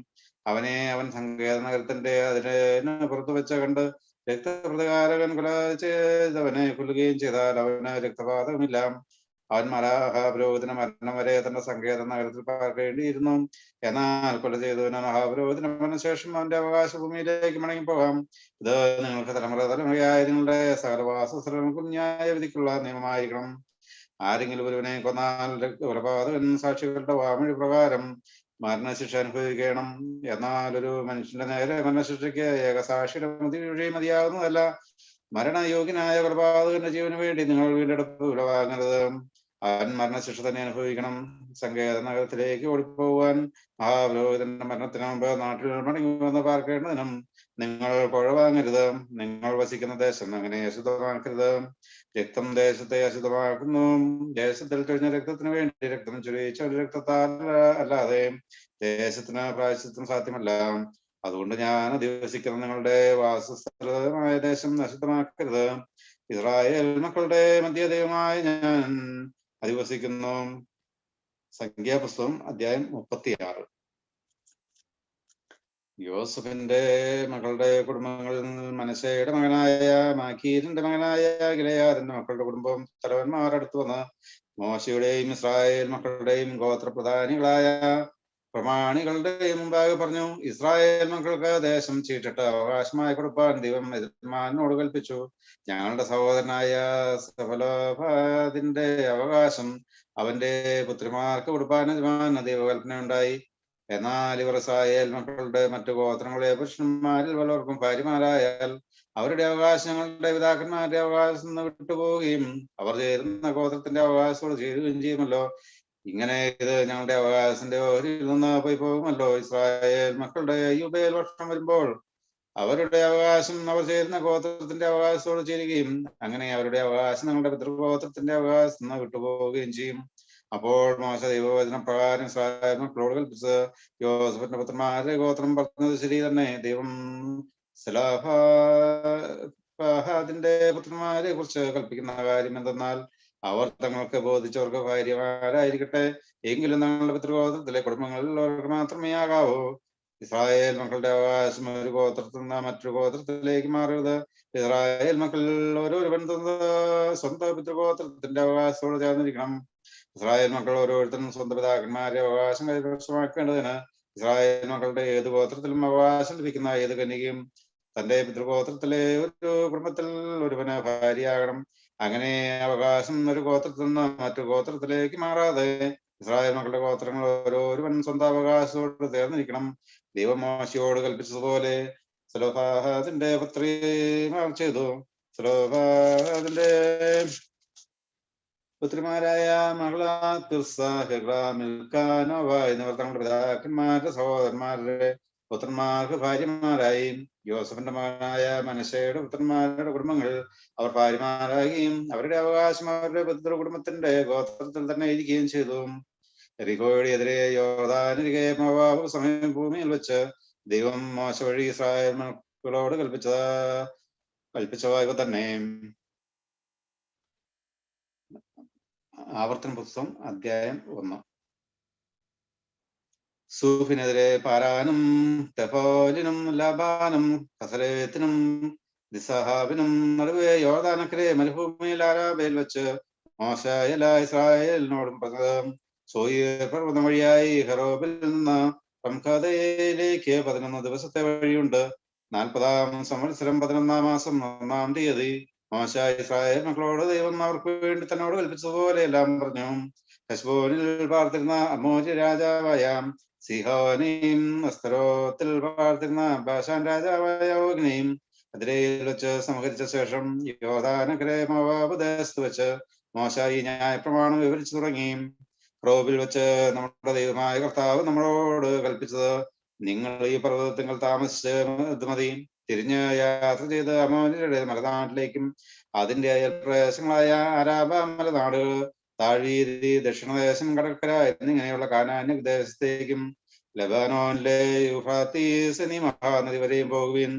അവനെ അവൻ സങ്കേത നഗരത്തിന്റെ അതിന് പുറത്തു വെച്ച കണ്ട് രക്തപ്രതികാരകൻ കൊല ചെയ്തവനെ കൊല്ലുകയും ചെയ്താൽ അവന് രക്തപാതകമില്ല. അവൻ മഹാപുരോഹിതന്റെ മരണം വരെ തന്റെ സങ്കേത നഗരത്തിൽ പാർക്കേണ്ടിയിരുന്നു. എന്നാൽ കൊല ചെയ്തവന് മഹാപുരോഹിതന്റെ മരണശേഷം അവന്റെ അവകാശ ഭൂമിയിലേക്ക് മടങ്ങിപ്പോകാം. ഇത് നിങ്ങൾക്ക് തലമുറയായ നിങ്ങളുടെ സകലവാസസ്ഥലങ്ങൾക്കും ന്യായവിധിക്കുള്ള നിയമമായിരിക്കണം. ആരെങ്കിലും ഒരുവനെ കൊന്നാൽ കൊലപാതകൻ സാക്ഷികളുടെ വാമൊഴി പ്രകാരം മരണശിക്ഷ അനുഭവിക്കണം. എന്നാൽ ഒരു മനുഷ്യന്റെ നേരെ മരണശിക്ഷയ്ക്ക് ഏകസാക്ഷിയുടെ മതിയാകുന്നതല്ല. മരണയോഗ്യനായ കൊലപാതകന്റെ ജീവന് വേണ്ടി നിങ്ങൾ വീണ്ടെടുപ്പ് വിലവാങ്ങരുത്. അവൻ മരണശിക്ഷ തന്നെ അനുഭവിക്കണം. സങ്കേത നഗരത്തിലേക്ക് ഓടിപ്പോവാൻ മഹാപുരോഹിതന്റെ മരണത്തിന് മുമ്പ് നാട്ടിൽ മടങ്ങി വന്ന് പാർക്കേണ്ടതിനും നിങ്ങൾ പുഴ വാങ്ങരുത്. നിങ്ങൾ വസിക്കുന്ന ദേശം അങ്ങനെ അശുദ്ധമാക്കരുത്. രക്തം ദേശത്തെ അശുദ്ധമാക്കുന്നു. ദേശത്തിൽ കഴിഞ്ഞ രക്തത്തിന് വേണ്ടി രക്തം ചൊരിയിച്ച രക്തത്താൽ അല്ലാതെ ദേശത്തിന് പ്രായശ്ചിത്തം സാധ്യമല്ല. അതുകൊണ്ട് ഞാൻ അധിവസിക്കുന്ന നിങ്ങളുടെ വാസസ്ഥലമായ ദേശം അശുദ്ധമാക്കരുത്. ഇസ്രായേൽ മക്കളുടെ മധ്യദൈവമായ ഞാൻ അധിവസിക്കുന്നു. സംഖ്യാപുസ്തകം അധ്യായം 36. യോസഫിന്റെ മക്കളുടെ കുടുംബങ്ങളിൽ മനശ്ശെയുടെ മകനായ മാഖീരിന്റെ മകനായ ഗിലെയാദിന്റെ മക്കളുടെ കുടുംബം തലവന്മാരടുത്തു വന്ന് മോശയുടെയും ഇസ്രായേൽ മക്കളുടെയും ഗോത്രപ്രധാനികളായ പ്രമാണികളുടെയും മുമ്പാകെ പറഞ്ഞു, ഇസ്രായേൽ മക്കൾക്ക് ദേശം ചീട്ടിട്ട് അവകാശമായി കൊടുപ്പാൻ ദൈവം യജമാനോട് കൽപ്പിച്ചു. ഞങ്ങളുടെ സഹോദരനായ സഫലോഫാദിന്റെ അവകാശം അവന്റെ പുത്രിമാർക്ക് കൊടുപ്പാൻ യജമാന ദൈവകൽപ്പന ഉണ്ടായി. എന്നാൽ ഇവർ ഇസ്രായേൽ മക്കളുടെ മറ്റു ഗോത്രങ്ങളെ പുരുഷന്മാരിൽ വല്ലവർക്കും ഭാര്യമാരായാൽ അവരുടെ അവകാശങ്ങളുടെ പിതാക്കന്മാരുടെ അവകാശം നിന്ന് വിട്ടുപോവുകയും അവർ ചേരുന്ന ഗോത്രത്തിന്റെ അവകാശത്തോട് ചേരുകയും ചെയ്യുമല്ലോ. ഇങ്ങനെ ഇത് ഞങ്ങളുടെ അവകാശത്തിന്റെ ഓഹരിയിൽ നിന്ന് പോയി പോകുമല്ലോ. ഇസ്രായേൽ മക്കളുടെ യുബേൽ വർഷം വരുമ്പോൾ അവരുടെ അവകാശം അവർ ചേരുന്ന ഗോത്രത്തിന്റെ അവകാശത്തോട് ചേരുകയും അങ്ങനെ അവരുടെ അവകാശം ഞങ്ങളുടെ പിതൃഗോത്രത്തിന്റെ അവകാശം നിന്ന് വിട്ടുപോവുകയും ചെയ്യും. അപ്പോൾ മോശ ദൈവവചന പ്രകാരം ഇസ്രായേൽ മക്കളോട് കൽപ്പിച്ച് യോസഫിന്റെ പുത്രന്മാരുടെ ഗോത്രം പറഞ്ഞത് ശരി തന്നെ. ദൈവം സെലോഫാദിന്റെ പുത്രന്മാരെ കുറിച്ച് കൽപ്പിക്കുന്ന കാര്യം എന്തെന്നാൽ, അവർ തങ്ങൾക്ക് ബോധിച്ചവർക്ക് ഭാര്യമാരായിരിക്കട്ടെ, എങ്കിലും തങ്ങളുടെ പിതൃഗോത്രത്തിലെ കുടുംബങ്ങളിൽ അവർക്ക് മാത്രമേ ആകാവൂ. ഇസ്രായേൽ മക്കളുടെ അവകാശം ഒരു ഗോത്രത്തിൽ നിന്ന് മറ്റൊരു ഗോത്രത്തിലേക്ക് മാറരുത്. ഇസ്രായേൽ മക്കളിൽ ഓരോരുവൻ സ്വന്തം പിതൃഗോത്രത്തിന്റെ അവകാശത്തോട് ചേർന്നിരിക്കണം. ഇസ്രായേൽ മക്കൾ ഓരോരുത്തരും സ്വന്തം പിതാക്കന്മാരുടെ അവകാശം കൈവശമാക്കേണ്ടതിന് ഇസ്രായേൽ മക്കളുടെ ഏത് ഗോത്രത്തിലും അവകാശം ലഭിക്കുന്ന ഏത് കന്യകയും തന്റെ പിതൃഗോത്രത്തിലെ ഒരു കുടുംബത്തിൽ ഒരുവന് ഭാര്യയാകണം. അങ്ങനെ അവകാശം ഒരു ഗോത്രത്തിൽ നിന്ന് മറ്റു ഗോത്രത്തിലേക്ക് മാറാതെ ഇസ്രായേൽ മക്കളുടെ ഗോത്രങ്ങൾ ഓരോരുവൻ സ്വന്തം അവകാശത്തോട് ചേർന്നിരിക്കണം. ദൈവം മോശയോട് കൽപ്പിച്ചതുപോലെ സെലോഫാദിന്റെ പുത്രിമാർ ചെയ്തു. സെലോഫാദിന്റെ പുത്രിമാരായ മഹ്ലാ, തിർസ, ഹെബ്രാ, മിൽക്കാ, നോവ എന്നിവർ തങ്ങളുടെ പിതാക്കന്മാരുടെ സഹോദരന്മാരുടെ പുത്രന്മാർക്ക് ഭാര്യമാരായി. യോസഫിന്റെ മകനായ മനശ്ശെയുടെ പുത്രന്മാരുടെ കുടുംബങ്ങൾ അവർ ഭാര്യമാരാകുകയും അവരുടെ അവകാശം അവരുടെ പിതൃ കുടുംബത്തിന്റെ ഗോത്രത്തിൽ തന്നെ ഇരിക്കുകയും ചെയ്തു. എറിഹോയുടെ എതിരെ യോർദാനരികെ മോവാബ് സമഭൂമിയിൽ വെച്ച് ദൈവം മോശ വഴി ഇസ്രായേൽ മക്കളോട് കൽപ്പിച്ചവ ഇവ തന്നെ. ആവർത്തന പുസ്തകം അധ്യായം 1. സൂഫിനെതിരെ പാരാനും തെഫോലിനും ലാബാനും കസലേത്തിനും ദിസഹാബിനും നടുവേ യോർദാനക്കരെ മരുഭൂമിയിൽ ആരാബയിൽ വെച്ച് മോശ എല്ലാ ഇസ്രായേലിനോടും പറഞ്ഞത്, സോയീർ പർവ്വതം വഴിയായി ഹെറോബിൽ നിന്ന് റംഖദയിലേക്ക് 11 ദിവസത്തെ വഴിയുണ്ട്. 40-ാം സംവത്സരം 11-ാം മാസം 1-ാം തീയതി മോശ ഇസ്രായേൽ മക്കളോട് ദൈവം അവർക്ക് വേണ്ടി തന്നോട് കൽപ്പിച്ചതുപോലെ എല്ലാം പറഞ്ഞു. ഹെശ്ബോനിൽ പാർത്തിരുന്ന അമോര്യ രാജാവായ സിഹോനെയും അസ്തരോത്തിൽ പാർത്തിരുന്ന ബാശാൻ രാജാവായ ഓഗിനെയും അതിരയിൽ വെച്ച് സംഹരിച്ച ശേഷം യോർദാനക്കരെ മോവാബ് ദേശത്ത് വെച്ച് മോശ ഈ ന്യായപ്രമാണം വിവരിച്ചു തുടങ്ങി. ഹോറേബിൽ വെച്ച് നമ്മുടെ ദൈവമായ കർത്താവ് നമ്മളോട് കൽപ്പിച്ചത്, നിങ്ങൾ ഈ പർവ്വതത്തിൽ താമസിച്ച് മതി. തിരിഞ്ഞ് യാത്ര ചെയ്ത് അമോര്യരുടെ മലനാട്ടിലേക്കും അതിന്റെ അയൽപ്രദേശങ്ങളായ അരാബ മലനാട്, താഴ്വീതി, ദക്ഷിണദേശം, കടൽക്കര എന്നിങ്ങനെയുള്ള കാനാന്യ ദേശത്തേക്കും ലബാനോനിലെ യൂഫ്രാത്തീസ് എന്നീ മഹാനദി വരെയും പോകുവിൻ.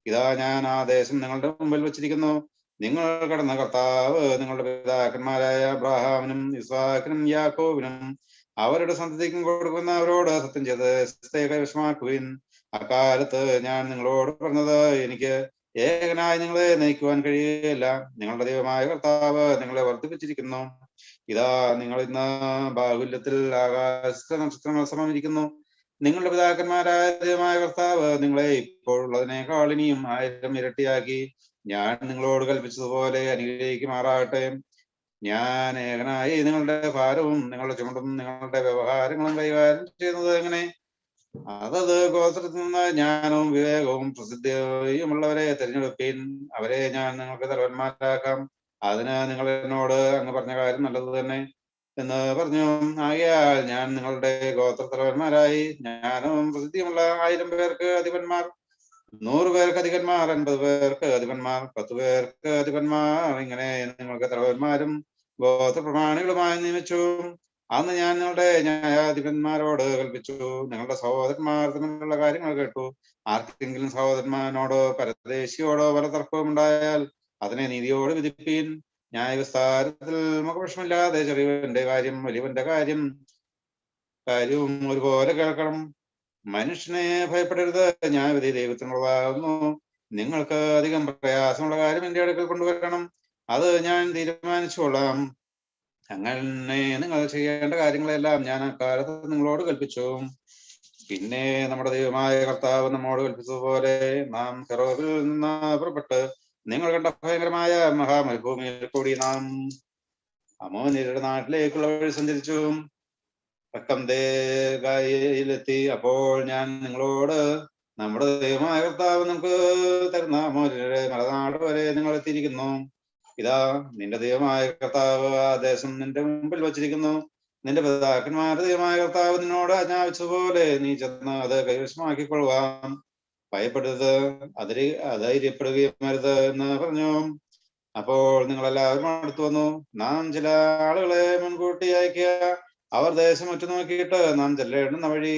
ഇതാ ഞാൻ ആ ദേശം നിങ്ങളുടെ മുമ്പിൽ വച്ചിരിക്കുന്നു. നിങ്ങൾ കടന്ന കർത്താവ് നിങ്ങളുടെ പിതാക്കന്മാരായ അബ്രാഹാമിനും ഇസ്ഹാക്കിനും യാക്കോബിനും അവരുടെ സന്തതിക്കും കൊടുക്കുന്ന അവരോട് സത്യം ചെയ്ത് ദേശത്തെ കൈവശമാക്കുവിൻ. അക്കാലത്ത് ഞാൻ നിങ്ങളോട് പറഞ്ഞത്, എനിക്ക് ഏകനായി നിങ്ങളെ നയിക്കുവാൻ കഴിയുകയില്ല. നിങ്ങളുടെ ദൈവമായ കർത്താവ് നിങ്ങളെ വർദ്ധിപ്പിച്ചിരിക്കുന്നു. ഇതാ നിങ്ങൾ ഇന്ന് ബാഹുല്യത്തിൽ ആകാശ നക്ഷത്രങ്ങൾ സമമിരിക്കുന്നു. നിങ്ങളുടെ പിതാക്കന്മാരായ ദൈവമായ കർത്താവ് നിങ്ങളെ ഇപ്പോഴുള്ളതിനേക്കാൾ ഇനിയും 1000 ഇരട്ടിയാക്കി ഞാൻ നിങ്ങളോട് കൽപ്പിച്ചതുപോലെ അനുഗ്രഹിക്കുമാറാകട്ടെ. ഞാൻ ഏകനായി നിങ്ങളുടെ ഭാരവും നിങ്ങളുടെ ചുമടും നിങ്ങളുടെ വ്യവഹാരങ്ങളും കൈകാര്യം ചെയ്യുന്നത് എങ്ങനെ? അതത് ഗോത്രത്തിൽ നിന്ന് ജ്ഞാനവും വിവേകവും പ്രസിദ്ധിയുമുള്ളവരെ തിരഞ്ഞെടുപ്പീൻ. അവരെ ഞാൻ നിങ്ങൾക്ക് തലവന്മാരാക്കാം. അതിന് നിങ്ങൾ എന്നോട് അങ്ങ് പറഞ്ഞ കാര്യം നല്ലത് തന്നെ എന്ന് പറഞ്ഞു. ആകയാൽ ഞാൻ നിങ്ങളുടെ ഗോത്ര തലവന്മാരായി ജ്ഞാനവും പ്രസിദ്ധിയുമുള്ള 1000 പേർക്ക് അധിപന്മാർ, 100 പേർക്ക് അധിപന്മാർ, 50 പേർക്ക് അധിപന്മാർ, 10 പേർക്ക് അധിപന്മാർ, ഇങ്ങനെ നിങ്ങൾക്ക് തലവന്മാരും ഗോത്ര പ്രമാണികളുമായി നിയമിച്ചു. അന്ന് ഞാൻ നിങ്ങളുടെ ന്യായാധിപന്മാരോട് കൽപ്പിച്ചു, നിങ്ങളുടെ സഹോദരന്മാർ തമ്മിലുള്ള കാര്യങ്ങൾ കേട്ടു. ആർക്കെങ്കിലും സഹോദരന്മാരോടോ പരദേശിയോടോ പല തർക്കവും ഉണ്ടായാൽ അതിനെ നീതിയോട് വിധിപ്പീൻ. ന്യായവിസ്താരത്തിൽ മുഖപക്ഷമില്ലാതെ ചെറിയവന്റെ കാര്യം വലിയവന്റെ കാര്യവും ഒരുപോലെ കേൾക്കണം. മനുഷ്യനെ ഭയപ്പെടരുത്, ന്യായവിധി ദൈവത്തിനുള്ളതാകുന്നു. നിങ്ങൾക്ക് അധികം പ്രയാസമുള്ള കാര്യം എന്റെ അടുക്കൽ കൊണ്ടുവരണം, അത് ഞാൻ തീരുമാനിച്ചുകൊള്ളാം. അങ്ങനെ നിങ്ങൾ ചെയ്യേണ്ട കാര്യങ്ങളെല്ലാം ഞാൻ അക്കാലത്ത് നിങ്ങളോട് കൽപ്പിച്ചു. പിന്നെ നമ്മുടെ ദൈവമായ കർത്താവ് നമ്മോട് കൽപ്പിച്ചതുപോലെ നാം ഹെറോബിൽ നിന്ന് പുറപ്പെട്ട് നിങ്ങൾ കണ്ട ഭയങ്കരമായ മഹാമരുഭൂമിയിൽ കൂടി നാം അമോന്യരുടെ നാട്ടിലേക്കുള്ള വഴി സഞ്ചരിച്ചു. യിലെത്തി. അപ്പോൾ ഞാൻ നിങ്ങളോട്, നമ്മുടെ ദൈവമായ കർത്താവ് നമുക്ക് തരുന്ന അമോന്യരുടെ മലനാട് വരെ നിങ്ങൾ എത്തിയിരിക്കുന്നു. ഇതാ നിന്റെ ദൈവമായ കർത്താവ് ആ ദേശം നിന്റെ മുമ്പിൽ വച്ചിരിക്കുന്നു. നിന്റെ പിതാക്കന്മാരുടെ ദൈവമായ കർത്താവ് നിന്നോട് ആജ്ഞാപിച്ചതുപോലെ നീ ചെന്ന് അത് കൈവശമാക്കിക്കൊള്ളുവാൻ. ഭയപ്പെടരുത്, അധൈര്യപ്പെടുകയും അരുത് എന്ന് പറഞ്ഞു. അപ്പോൾ നിങ്ങളെല്ലാവരും അടുത്തു വന്നു. നാം ചില ആളുകളെ മുൻകൂട്ടി അയക്കുക, അവർ ദേശം ഉറ്റുനോക്കിയിട്ട് നാം ചെല്ലേണ്ടുന്ന വഴി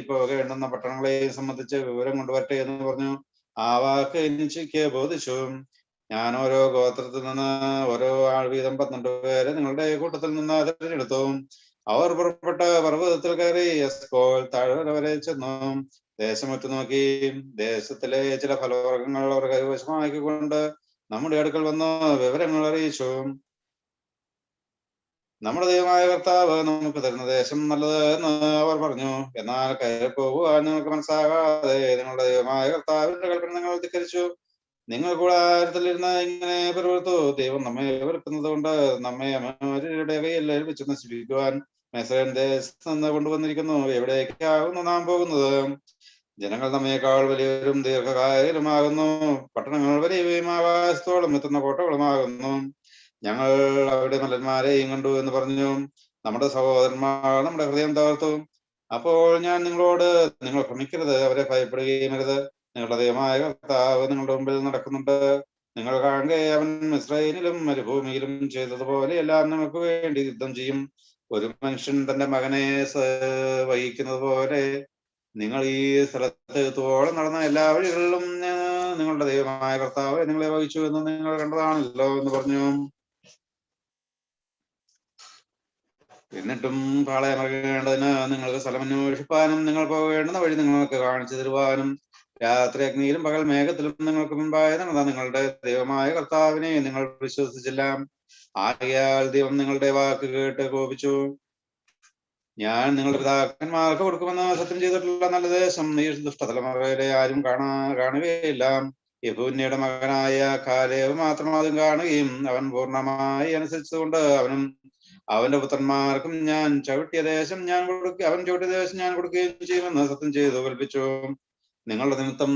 പോകേണ്ടുന്ന പട്ടണങ്ങളെ സംബന്ധിച്ച് വിവരം കൊണ്ടുവരട്ടെ എന്ന് പറഞ്ഞു. ആ വാക്ക് എനിക്ക് ബോധിച്ചു. ഞാൻ ഓരോ ഗോത്രത്തിൽ നിന്ന് ഓരോ ആൾ വീതം 12 പേരെ നിങ്ങളുടെ കൂട്ടത്തിൽ നിന്ന് തിരഞ്ഞെടുത്തു. അവർ പുറപ്പെട്ട പർവ്വതത്തിൽ കയറി എസ്കോൽ താഴ്വര വരെ ചെന്നു. ദേശം ഉറ്റുനോക്കി. ദേശത്തിലെ ചില ഫലവർഗങ്ങൾ അവർ കൈവശമാക്കിക്കൊണ്ട് നമ്മുടെ അടുക്കൽ വന്ന് വിവരങ്ങൾ അറിയിച്ചു. നമ്മുടെ ദൈവമായ കർത്താവ് നമുക്ക് തരുന്ന ദേശം നല്ലത് എന്ന് അവർ പറഞ്ഞു. എന്നാൽ കയറി പോകുവാൻ നിങ്ങൾക്ക് മനസ്സാകാതെ നിങ്ങളുടെ ദൈവമായ കർത്താവിന്റെ കൽപ്പന നിങ്ങൾ ധിക്കരിച്ചു. നിങ്ങൾ കൂടാരത്തിലിരുന്ന് ഇങ്ങനെ പിറുപിറുത്തു, ദൈവം നമ്മെ വെറുക്കുന്നത് കൊണ്ട് നമ്മെ അമോര്യരുടെ കയ്യിൽ ഏൽപ്പിച്ച് നശിപ്പിക്കുവാൻ മിസ്രയീം ദേശത്ത് നിന്ന് കൊണ്ടുവന്നിരിക്കുന്നു. എവിടേക്കാകുന്നു നാം പോകുന്നത്? ജനങ്ങൾ നമ്മേക്കാൾ വലിയവരും ദീർഘകായലുമാകുന്നു, പട്ടണങ്ങൾ വലിയവയും ആകാശത്തോളം എത്തുന്ന കോട്ടകളുമാകുന്നു. ഞങ്ങൾ അവരുടെ മലന്മാരെയും കണ്ടു എന്ന് പറഞ്ഞു. നമ്മുടെ സഹോദരന്മാർ നമ്മുടെ ഹൃദയം തകർത്തു. അപ്പോൾ ഞാൻ നിങ്ങളോട്, നിങ്ങൾ ഭ്രമിക്കരുത്, അവരെ ഭയപ്പെടുകയും അരുത്. നിങ്ങളുടെ ദൈവമായ കർത്താവ് നിങ്ങളുടെ മുമ്പിൽ നടക്കുന്നുണ്ട്. നിങ്ങൾ കാണുക അവൻ ഇസ്രായേലിലും മരുഭൂമിയിലും ചെയ്തതുപോലെ എല്ലാം നിങ്ങൾക്ക് വേണ്ടി യുദ്ധം ചെയ്യും. ഒരു മനുഷ്യൻ തന്റെ മകനെ വഹിക്കുന്നത് പോലെ നിങ്ങൾ ഈ സ്ഥലത്ത് എത്തുവോളം നടന്ന എല്ലാ വഴികളിലും നിങ്ങളുടെ ദൈവമായ കർത്താവ് നിങ്ങളെ വഹിച്ചു എന്ന് നിങ്ങൾ കണ്ടതാണല്ലോ എന്ന് പറഞ്ഞു. എന്നിട്ടും പാളയമറിയേണ്ടതിന് നിങ്ങൾക്ക് സ്ഥലം അന്വേഷിപ്പാനും നിങ്ങൾ പോകേണ്ടുന്ന വഴി നിങ്ങൾക്ക് കാണിച്ചു തരുവാനും രാത്രി അഗ്നിയിലും പകൽ മേഘത്തിലും നിങ്ങൾക്ക് മുൻപായി നടന്ന നിങ്ങളുടെ ദൈവമായ കർത്താവിനെ നിങ്ങൾ വിശ്വസിച്ചില്ല. ആകയാൽ ദൈവം നിങ്ങളുടെ വാക്ക് കേട്ട് കോപിച്ചു. ഞാൻ നിങ്ങളുടെ പിതാക്കന്മാർക്ക് കൊടുക്കുമെന്ന് സത്യം ചെയ്തിട്ടുള്ള നല്ല ദേശം ഈ ദുഷ്ടതലമുറയിലെ ആരും കാണുകയില്ല. യെഫൂന്യയുടെ മകനായ കാലേബ് മാത്രം അതും കാണുകയും അവൻ പൂർണ്ണമായി അനുസരിച്ചുകൊണ്ട് അവനും അവന്റെ പുത്രന്മാർക്കും അവൻ ചവിട്ടിയ ദേശം ഞാൻ കൊടുക്കുകയും ചെയ്യുമെന്ന് സത്യം ചെയ്തു കൽപ്പിച്ചു. നിങ്ങളുടെ നിമിത്തം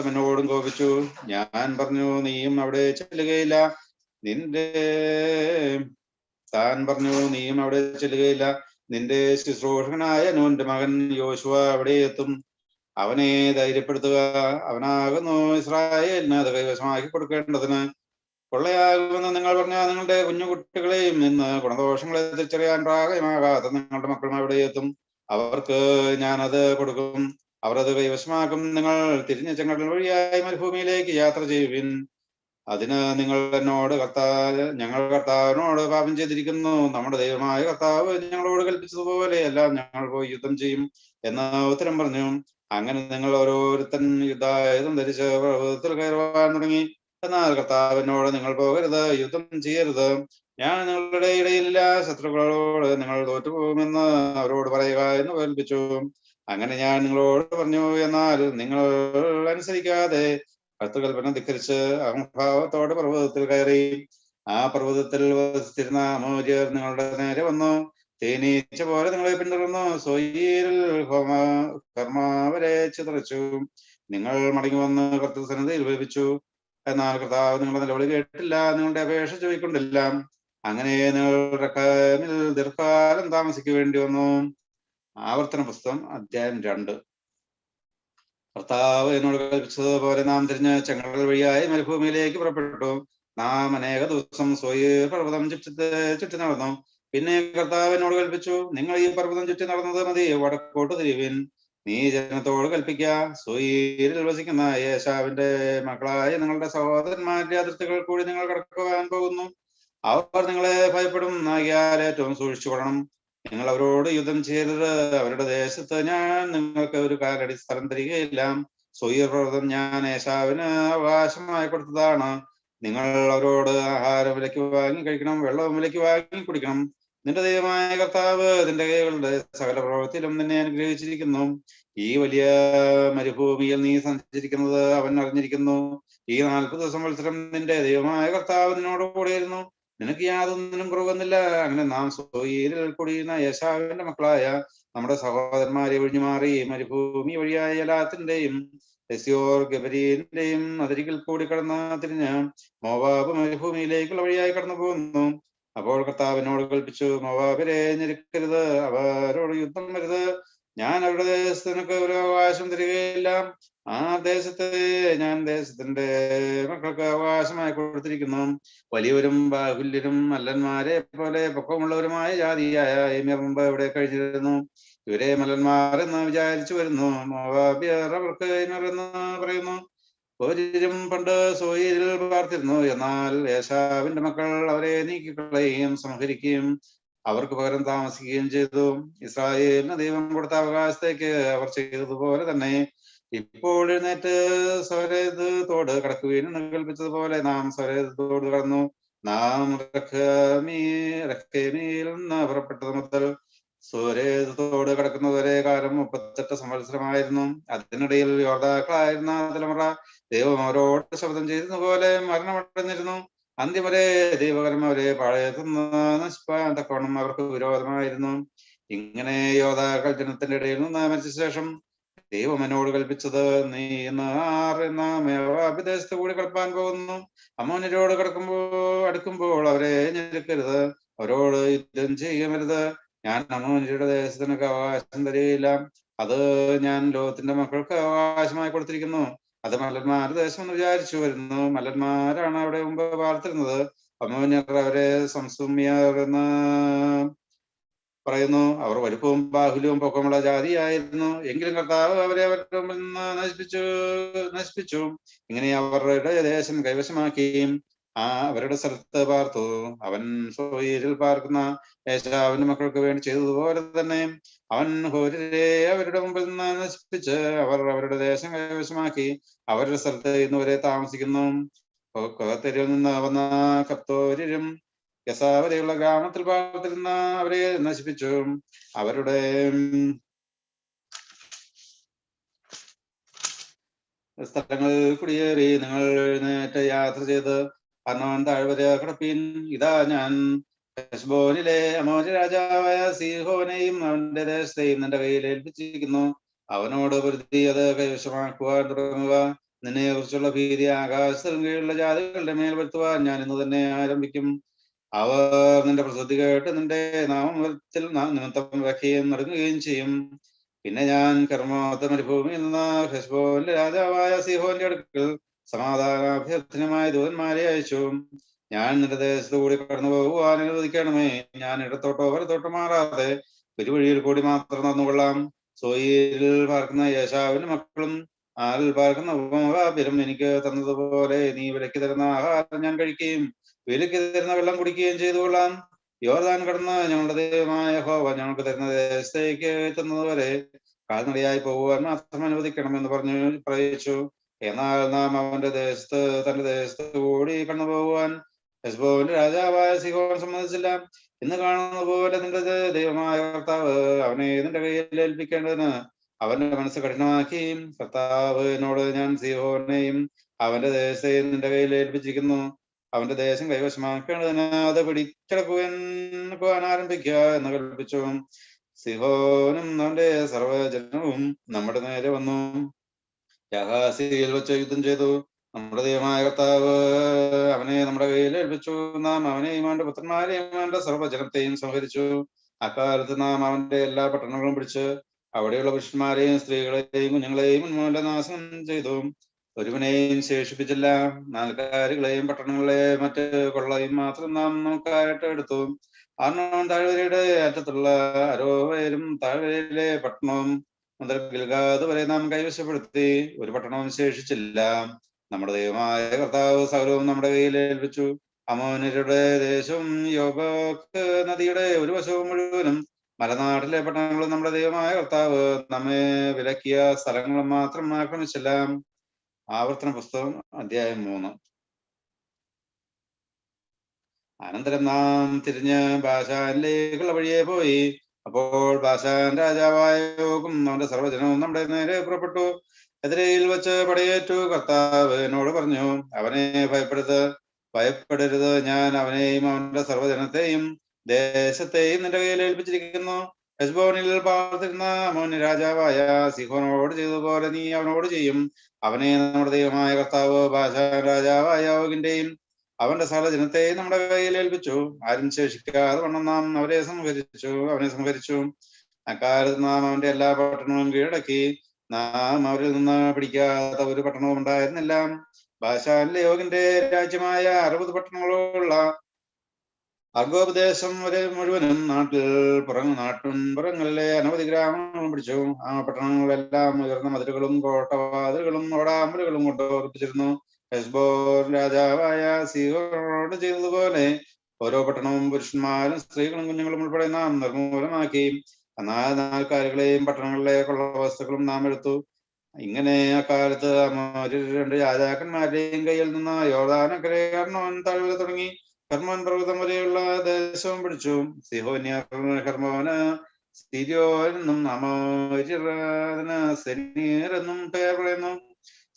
എന്നോടും കോപിച്ചു. ഞാൻ പറഞ്ഞു, നീയും അവിടെ ചെല്ലുകയില്ല. നിന്റെ ശുശ്രൂഷകനായ നൂന്റെ മകൻ യോശുവ അവിടെ എത്തും. അവനെ ധൈര്യപ്പെടുത്തുക. അവനാകുന്നു ഇസ്രായേലിന് അത് കൈവശമാക്കി കൊടുക്കേണ്ടതിന്. കൊള്ളയാകുമെന്ന് നിങ്ങൾ പറഞ്ഞ നിങ്ങളുടെ കുഞ്ഞുകുട്ടികളെയും നിന്ന് ഗുണദോഷങ്ങളെ തിരിച്ചറിയാൻ പ്രായമാകാത്ത നിങ്ങളുടെ മക്കളും അവിടെ എത്തും. അവർക്ക് ഞാനത് കൊടുക്കും. അവർ അത് കൈവശമാക്കും. നിങ്ങൾ തിരിഞ്ഞ ചെങ്കടൽ വഴിയായി മരുഭൂമിയിലേക്ക് യാത്ര ചെയ്യുവിൻ. അതിന് നിങ്ങൾ ഞങ്ങൾ കർത്താവിനോട് പാപം ചെയ്തിരിക്കുന്നു. നമ്മുടെ ദൈവമായ കർത്താവ് ഞങ്ങളോട് കൽപ്പിച്ചതുപോലെ എല്ലാം ഞങ്ങൾ പോയി യുദ്ധം ചെയ്യും എന്ന് ഉത്തരം പറഞ്ഞു. അങ്ങനെ നിങ്ങൾ ഓരോരുത്തൻ യുദ്ധായുധം ധരിച്ച് പർവ്വതത്തിൽ കയറുവാൻ തുടങ്ങി. എന്നാൽ കർത്താവിനോട്, നിങ്ങൾ പോകരുത്, യുദ്ധം ചെയ്യരുത്, ഞാൻ നിങ്ങളുടെ ഇടയിലില്ല, ശത്രുക്കളോട് നിങ്ങൾ തോറ്റുപോകുമെന്ന് അവരോട് പറയുക എന്ന് കൽപ്പിച്ചു. അങ്ങനെ ഞാൻ നിങ്ങളോട് പറഞ്ഞു, എന്നാൽ നിങ്ങൾ അനുസരിക്കാതെ കൽപ്പന ധിക്കരിച്ച് അഹംഭാവത്തോടെ പർവ്വതത്തിൽ കയറി. ആ പർവ്വതത്തിൽ വസിച്ചിരുന്ന അമോര്യർ നിങ്ങളുടെ നേരെ വന്നു. തേനീച്ച പോലെ നിങ്ങളെ പിന്തുടർന്നു സോയീരിൽ കർമാവരെ ചിതറിച്ചു. നിങ്ങൾ മടങ്ങി വന്ന് കർത്തൃസന്നിധിയിൽ വിലപിച്ചു. എന്നാൽ കർത്താവ് നിങ്ങളുടെ നിലവിളി കേട്ടില്ല, നിങ്ങളുടെ അപേക്ഷ ചോദിക്കൊണ്ടില്ല. അങ്ങനെ നിങ്ങൾ റെക്കാമിൽ ദീർഘകാലം താമസിക്കേണ്ടി വന്നു. ആവർത്തന പുസ്തകം അധ്യായം 2. കർത്താവ് എന്നോട് കൽപ്പിച്ചതുപോലെ നാം തിരിഞ്ഞ് ചെങ്കടൽ വഴിയായി മരുഭൂമിയിലേക്ക് പുറപ്പെട്ടു. നാം അനേക ദിവസം സോയീർ പർവ്വതം ചുറ്റി നടന്നു. പിന്നെ കർത്താവ് എന്നോട് കൽപ്പിച്ചു, നിങ്ങൾ ഈ പർവ്വതം ചുറ്റി നടന്നത് മതി, വടക്കോട്ട് തിരിവിൻ. നീ ജനത്തോട് കൽപ്പിക്ക, സോയീരിൽ വസിക്കുന്ന യേശാവിന്റെ മക്കളായ നിങ്ങളുടെ സഹോദരന്മാരുടെ അതിർത്തികൾ കൂടി നിങ്ങൾ കടക്കുവാൻ പോകുന്നു. അവർ നിങ്ങളെ ഭയപ്പെടും. ആകിയാൽ ഏറ്റവും സൂക്ഷിച്ചു കൊള്ളണം. നിങ്ങൾ അവരോട് യുദ്ധം ചെയ്തത്. അവരുടെ ദേശത്ത് ഞാൻ നിങ്ങൾക്ക് ഒരു കാലടി സ്ഥലം തരികയില്ല. സോയീർ പർവ്വതം ഞാൻ യേശാവിന് അവകാശമായി കൊടുത്തതാണ്. നിങ്ങൾ അവരോട് ആഹാരം വിലയ്ക്ക് വാങ്ങി കഴിക്കണം, വെള്ളവും വിലയ്ക്ക് വാങ്ങി കുടിക്കണം. നിന്റെ ദൈവമായ കർത്താവ് നിന്റെ കൈകളുടെ സകല പ്രവൃത്തിയിലും നിന്നെ അനുഗ്രഹിച്ചിരിക്കുന്നു. ഈ വലിയ മരുഭൂമിയിൽ നീ സഞ്ചരിക്കുന്നത് അവൻ അറിഞ്ഞിരിക്കുന്നു. ഈ 40 സംവത്സരം നിന്റെ ദൈവമായ കർത്താവ് നിന്നോട് കൂടെയിരുന്നു. നിനക്ക് യാതൊന്നിനും കുറവൊന്നില്ല. അങ്ങനെ നാം സോയീരിൽ കുടിയുന്ന യേശാവിന്റെ മക്കളായ നമ്മുടെ സഹോദരന്മാരെ ഒഴിഞ്ഞു മാറി മരുഭൂമി വഴിയായ എലാത്തിന്റെയും എസ്യോർ ഗബരീന്റെയും അതിരികിൽ കൂടി കടന്ന് തിരിഞ്ഞ് മോവാബ് മരുഭൂമിയിലേക്കുള്ള വഴിയായി കടന്നു പോകുന്നു. അപ്പോൾ കർത്താവിനോട് കൽപ്പിച്ചു, മോവാബിനെ ഞെരുക്കരുത്, അവരോട് യുദ്ധം വരുത്. ഞാൻ അവരുടെ ദേശത്ത് നിനക്ക് ഒരു അവകാശം തരികയില്ല. ആ ദേശത്തെ ഞാൻ ദേശത്തിന്റെ മക്കൾക്ക് അവകാശമായി കൊടുത്തിരിക്കുന്നു. വലിയവരും ബാഹുല്യരും മല്ലന്മാരെ പോലെ പൊക്കമുള്ളവരുമായ ജാതിയായ ഏമ്യർ മുമ്പ് ഇവിടെ കഴിഞ്ഞിരുന്നു. ഇവരെ മല്ലന്മാർ എന്ന് വിചാരിച്ചു വരുന്നു. മോവാബ്യർ അവർക്ക് ഏമ്യർ എന്ന് പറയുന്നു. ഓരും പണ്ട് സോയീരിൽ പാർത്തിരുന്നു. എന്നാൽ യേശാവിന്റെ മക്കൾ അവരെ നീക്കിക്കളയുകയും സംഹരിക്കുകയും അവർക്ക് പകരം താമസിക്കുകയും ചെയ്തു. ഇസ്രായേലിന് ദൈവം കൊടുത്ത അവകാശത്തേക്ക് അവർ ചെയ്തതുപോലെ തന്നെ ഇപ്പോൾ എഴുന്നേറ്റ് സൊരേദ് തോട് കടക്കുവാൻ കൽപ്പിച്ചതുപോലെ നാം സൊരേദ് തോട് കടന്നു. നാം റഖേമിൽ നിന്ന് പുറപ്പെട്ടത് മുതൽ സൊരേദ് തോട് കടക്കുന്നതുവരെ കാലം 38 സംവത്സരമായിരുന്നു. അതിനിടയിൽ യോദ്ധാക്കളായിരുന്ന തലമുറ ദൈവം അവരോട് ശബ്ദം ചെയ്തത് പോലെ മരണമടഞ്ഞിരുന്നു. അന്ത്യം വരെ ദൈവകരം അവരെ പാളയത്തുനിന്ന് നശിപ്പാൻ തക്കവണ്ണം അവർക്ക് വിരോധമായിരുന്നു. ഇങ്ങനെ യോദ്ധാക്കൾ ജനത്തിന്റെ ഇടയിൽ നിന്ന് മരിച്ച ശേഷം ദൈവം എന്നോട് കൽപ്പിച്ചത്, നീ വിദേശത്ത് കൂടി കടപ്പാൻ പോകുന്നു. അമ്മോന്യരോട് അടുക്കുമ്പോൾ അവരെ ഞെരുക്കരുത്, അവരോട് യുദ്ധം ചെയ്യുമരുത്. ഞാൻ അമ്മോന്യരുടെ ദേശത്തിനൊക്കെ അവകാശം തരികയില്ല. അത് ഞാൻ ലോകത്തിന്റെ മക്കൾക്ക് അവകാശമായി കൊടുത്തിരിക്കുന്നു. അത് മല്ലന്മാരുടെ ദേശം എന്ന് വിചാരിച്ചു വരുന്നു. മല്ലന്മാരാണ് അവിടെ മുമ്പ് പാർത്തിരുന്നത്. അമ്മോന്യർ അവരെ സംസുമ്യർ എന്ന് പറയുന്നു. അവർ വലുപ്പവും ബാഹുല്യവും പൊക്കമുള്ള ജാതിയായിരുന്നു. എങ്കിലും കർത്താവ് അവരെ അവരുടെ മുമ്പിൽ നിന്ന് നശിപ്പിച്ചു. ഇങ്ങനെ അവരുടെ ദേശം കൈവശമാക്കി അവരുടെ സ്ഥലത്ത് പാർത്തു. അവൻ സോയീരിൽ പാർക്കുന്ന യേശാവിന്റെ മക്കൾക്ക് വേണ്ടി ചെയ്തതുപോലെ തന്നെ അവൻ ഹോര്യരെ അവരുടെ മുമ്പിൽ നിന്ന് നശിപ്പിച്ച് അവർ അവരുടെ ദേശം കൈവശമാക്കി അവരുടെ സ്ഥലത്ത് ഇന്നുവരെ താമസിക്കുന്നു. തെരുവിൽ നിന്ന് വന്ന കപ്തോര്യരും യസാവരെയുള്ള ഗ്രാമത്തിൽ പാർത്തിരുന്ന അവരെ നശിപ്പിച്ചു. അവരുടെ സ്ഥലങ്ങളിൽ കുടിയേറി. നിങ്ങൾ എഴുന്നേറ്റ് യാത്ര ചെയ്ത് അർണോൻ താഴ്വര കടപ്പീൻ. ഇതാ ഞാൻ ഹെശ്ബോനിലെ അമോര രാജാവായ സീഹോനെയും അവന്റെ ദേശത്തെയും നിന്റെ കയ്യിൽ ഏൽപ്പിച്ചിരിക്കുന്നു. അവനോട് പൊരുതി അത് കൈവശമാക്കുവാൻ തുടങ്ങുക. നിന്നെ കുറിച്ചുള്ള ഭീതി ആകാശത്തിനും കീഴിലുള്ള ജാതികളുടെ മേൽ വരുത്തുവാൻ ഞാൻ ഇന്ന് തന്നെ ആരംഭിക്കും. അവർ നിന്റെ പ്രസിദ്ധി കേട്ട് നിന്റെ നാമത്തിൽ നിമിത്തം വയ്ക്കുകയും നടക്കുകയും ചെയ്യും. പിന്നെ ഞാൻ കർമ്മോത്ത മരുഭൂമിയിൽ നിന്ന് ഹെശ്ബോനിലെ രാജാവായ സീഹോന്റെ അടുക്കൽ സമാധാനാഭ്യർത്ഥനമായ ദൂതന്മാരെ അയച്ചു. ഞാൻ നിന്റെ ദേശത്ത് കൂടി കടന്നു പോകുവാൻ അനുവദിക്കണമേ. ഞാൻ ഇടത്തോട്ടോ വലത്തോട്ടോ മാറാതെ ഒരു വഴിയിൽ കൂടി മാത്രം നടന്നുകൊള്ളാം. സോയിരിൽ പാർക്കുന്ന യേശാവിന്റെ മക്കളും ആരിൽ പാർക്കുന്ന ഉപമകാഭ്യരും എനിക്ക് തന്നതുപോലെ നീ വിലക്കി തരുന്ന ആഹാരം ഞാൻ കഴിക്കുകയും വിലക്കി തരുന്ന വെള്ളം കുടിക്കുകയും ചെയ്തു കൊള്ളാം. യോർദാൻ കടന്ന് ഞങ്ങളുടെ ദൈവമായ യഹോവ ഞങ്ങൾക്ക് തരുന്ന ദേശത്തേക്ക് എത്തുന്നതുവരെ കാൽനടയായി പോകുവാൻ മാത്രം അനുവദിക്കണമെന്ന് പറയിച്ചു. എന്നാൽ നാം അവന്റെ ദേശത്ത് തന്റെ ദേശത്ത് കൂടി കടന്നു പോകുവാൻ ഹെശ്ബോന്റെ രാജാവായ സീഹോൻ സമ്മതിച്ചില്ല. ഇന്ന് കാണുന്ന പോലെ നിന്റെ ദൈവമായ കർത്താവ് അവനെ നിന്റെ കയ്യിൽ ഏൽപ്പിക്കേണ്ടതിന് അവന്റെ മനസ്സ് കഠിനമാക്കി. കർത്താവ് എന്നോട് ഞാൻ സീഹോനെയും അവന്റെ ദേശത്തെയും നിന്റെ കയ്യിൽ ഏൽപ്പിച്ചിരിക്കുന്നു. അവന്റെ ദേശം കൈവശമാക്കേണ്ടതിന് അത് പിടിച്ചടക്കുവാൻ ആരംഭിക്കുക എന്ന് കൽപ്പിച്ചു. സീഹോനും അവന്റെ സർവ്വജനവും നമ്മുടെ നേരെ വന്നു യാഹാസിയിൽ വെച്ച് യുദ്ധം ചെയ്തു. നമ്മുടെ ദൈവമായ കർത്താവ് അവനെ നമ്മുടെ കയ്യിൽ ഏൽപ്പിച്ചു. നാം അവനെയും അവന്റെ പുത്രന്മാരെയും അവന്റെ സർവ്വജനത്തെയും സംഹരിച്ചു. അക്കാലത്ത് നാം അവന്റെ എല്ലാ പട്ടണങ്ങളും പിടിച്ച് അവിടെയുള്ള പുരുഷന്മാരെയും സ്ത്രീകളെയും കുഞ്ഞുങ്ങളെയും ഉന്മൂലനാശം ചെയ്തു. ഒരുവനെയും ശേഷിപ്പിച്ചില്ല. നാൽക്കാലികളെയും പട്ടണങ്ങളെ മറ്റ് കൊള്ളയും മാത്രം നാം നമുക്കായിട്ട് എടുത്തു. ആർണോൻ താഴ്വരയുടെ അറ്റത്തുള്ള അരോവയിലും താഴ്വരയിലെ പട്ടണവും മുതൽ ഗിൽഗാദ് വരെ നാം കൈവശപ്പെടുത്തി. ഒരു പട്ടണവും ശേഷിച്ചില്ല. നമ്മുടെ ദൈവമായ കർത്താവ് സകലവും നമ്മുടെ കയ്യിൽ ഏൽപ്പിച്ചു. അമോന്യരുടെ ദേശവും യോബോക്ക് നദിയുടെ ഒരു വശവും മുഴുവനും മലനാട്ടിലെ പട്ടണങ്ങളും നമ്മുടെ ദൈവമായ കർത്താവ് നമ്മെ വിലക്കിയ സ്ഥലങ്ങളും മാത്രം ആക്രമിച്ചില്ല. ആവർത്തന പുസ്തകം അധ്യായം 3. അനന്തരം നാം തിരിഞ്ഞ് ബാശാനിലേക്കുള്ള വഴിയെ പോയി. അപ്പോൾ ബാശാൻ രാജാവായ ഓഗും അവന്റെ സർവ്വജനവും നമ്മുടെ നേരെ പുറപ്പെട്ടു. എതിരയിൽ വെച്ച് പടയേറ്റു. കർത്താവ് എന്നോട് പറഞ്ഞു, അവനെ ഭയപ്പെടരുത്. ഞാൻ അവനെയും അവന്റെ സർവ്വജനത്തെയും ദേശത്തെയും നിന്റെ കയ്യിൽ ഏൽപ്പിച്ചിരിക്കുന്നു. ഹെശ്ബോനിൽ പാർത്തിരുന്ന അമോന്യ രാജാവായ സീഹോനോട് ചെയ്തതുപോലെ നീ അവനോട് ചെയ്യും. അവനെ നമ്മുടെ ദൈവമായ കർത്താവ് ബാശാൻ രാജാവായ ഓഗിന്റെയും അവന്റെ സർവ്വജനത്തെയും നമ്മുടെ കയ്യിൽ ഏൽപ്പിച്ചു. ആരും ശേഷിക്കാതെ വണ്ണം നാം അവനെ സംഹരിച്ചു. അക്കാലത്ത് നാം അവന്റെ എല്ലാ പട്ടണവും കീഴടക്കി. നാം അവരിൽ നിന്ന് പിടിക്കാത്ത ഒരു പട്ടണവും ഉണ്ടായിരുന്നില്ല. ബാശാനിലെ യോഗിന്റെ രാജ്യമായ 60 പട്ടണങ്ങളുള്ള അർഗോപദേശം വരെ മുഴുവനും നാട്ടുംപുറങ്ങളിലെ അനവധി ഗ്രാമങ്ങളും പിടിച്ചു. ആ പട്ടണങ്ങളെല്ലാം ഉയർന്ന മതിലുകളും കോട്ടവാതിലുകളും ഓടാമ്പലുകളും കൊണ്ട് ഉറപ്പിച്ചിരുന്നു. ഹെശ്ബോൻ രാജാവായ സീഹോനോട് ചെയ്തതുപോലെ ഓരോ പട്ടണവും പുരുഷന്മാരും സ്ത്രീകളും കുഞ്ഞുങ്ങളും ഉൾപ്പെടെ നാം നിർമൂലമാക്കി. എന്നാൽ നാൽക്കാലികളെയും പട്ടണങ്ങളിലെ കൊള്ള വസ്തുക്കളും നാം എടുത്തു. ഇങ്ങനെ അക്കാലത്ത് 2 രാജാക്കന്മാരുടെയും കയ്യിൽ നിന്ന് യോർദാനക്കരെ ഹെർമോൻ താഴ്വര തുടങ്ങി ഹെർമോൻ പർവ്വതം വരെയുള്ള ദേശവും പിടിച്ചു. ഹെർമോന് സിരിയോനെന്നും അമോര്യന് സെനീർ എന്നും പേർ പറയുന്നു.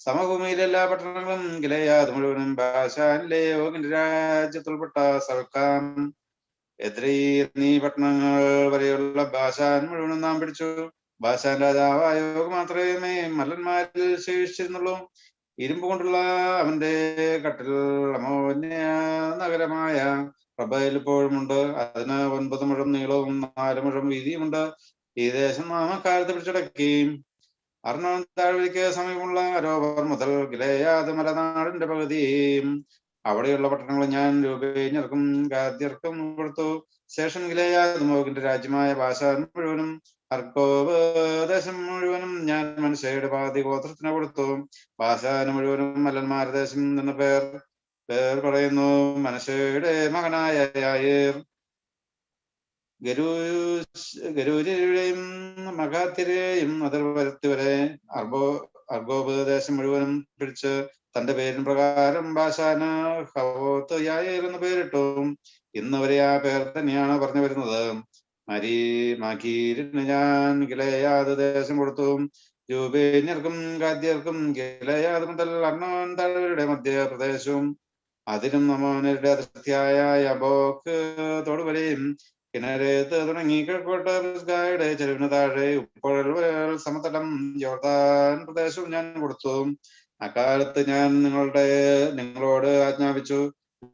സമഭൂമിയിലെ എല്ലാ പട്ടണങ്ങളും ഗിലെയാദ് മുഴുവനും ബാശാനിലെ ഓഗിന്റെ രാജ്യത്തുൾപ്പെട്ട സൽക്കാം, എദ്രയി എന്നീ പട്ടണങ്ങൾ വരെയുള്ള ബാശാൻ മുഴുവനും നാം പിടിച്ചു. ബാശാൻ രാജാവായ ഓഗ് മാത്രമേ മല്ലന്മാരിൽ ശേഷിച്ചിരുന്നുള്ളൂ. ഇരുമ്പ് കൊണ്ടുള്ള അവന്റെ കട്ടിൽ അമോന്യ നഗരമായ റബയിൽ ഇപ്പോഴുമുണ്ട്. അതിന് 9 മുഴം നീളവും 4 മുഴം വീതിയുമുണ്ട്. ഈ ദേശം നാം അക്കാലത്ത് പിടിച്ചടക്കി. അർണോൻ താഴ്വരയ്ക്ക് സമീപമുള്ള അരോവർ മുതൽ ഗിലെയാദ് മലനാടിന്റെ പകുതിയും അവിടെയുള്ള പട്ടണങ്ങൾ ഞാൻ രൂപേന്യർക്കും ഗാദ്യർക്കും കൊടുത്തു. ശേഷം ഗിലെയാദ് ഓഗിന്റെ രാജ്യമായ ബാശാൻ മുഴുവനും അർഗോബ് ദേശം മുഴുവനും ഞാൻ മനശ്ശെയുടെ പാതി ഗോത്രത്തിന് കൊടുത്തു. ബാശാന് മുഴുവനും മല്ലന്മാരുടെ ദേശം എന്ന പേർ പറയുന്നു. മനശ്ശെയുടെ മകനായ യായീർ ഗരൂര്യരുടെയും മഗാത്യരെയും അതിർവരത്തി വരെ അർഗോബ് ദേശം മുഴുവനും പിടിച്ച് തന്റെ പേരിൻ പ്രകാരം ബാശാന് ഹവോത്ത് യായീർ എന്ന് പേരിട്ടു. ഇന്ന് വരെ ആ പേർ തന്നെയാണ് പറഞ്ഞു വരുന്നത്. മകീരിന് ഞാൻ ഗിലെയാദ് ദേശം കൊടുത്തു. രൂപേന്യർക്കും ഗാദ്യർക്കും ഗിലെയാദ് മുതൽ അർണോൻ താഴ്വരയുടെ മധ്യപ്രദേശവും അതിലും അമോന്യരുടെ അതിർത്തിയായ യബോക്ക് തോടുവരെയും കിണരേത്ത് തുടങ്ങി കിഴക്കോട്ട് പിസ്ഗായുടെ ചെരുവിന് താഴെ ഉപ്പുഴൽ സമതലം യോർദാൻ പ്രദേശവും ഞാൻ കൊടുത്തു. അക്കാലത്ത് ഞാൻ നിങ്ങളോട് ആജ്ഞാപിച്ചു,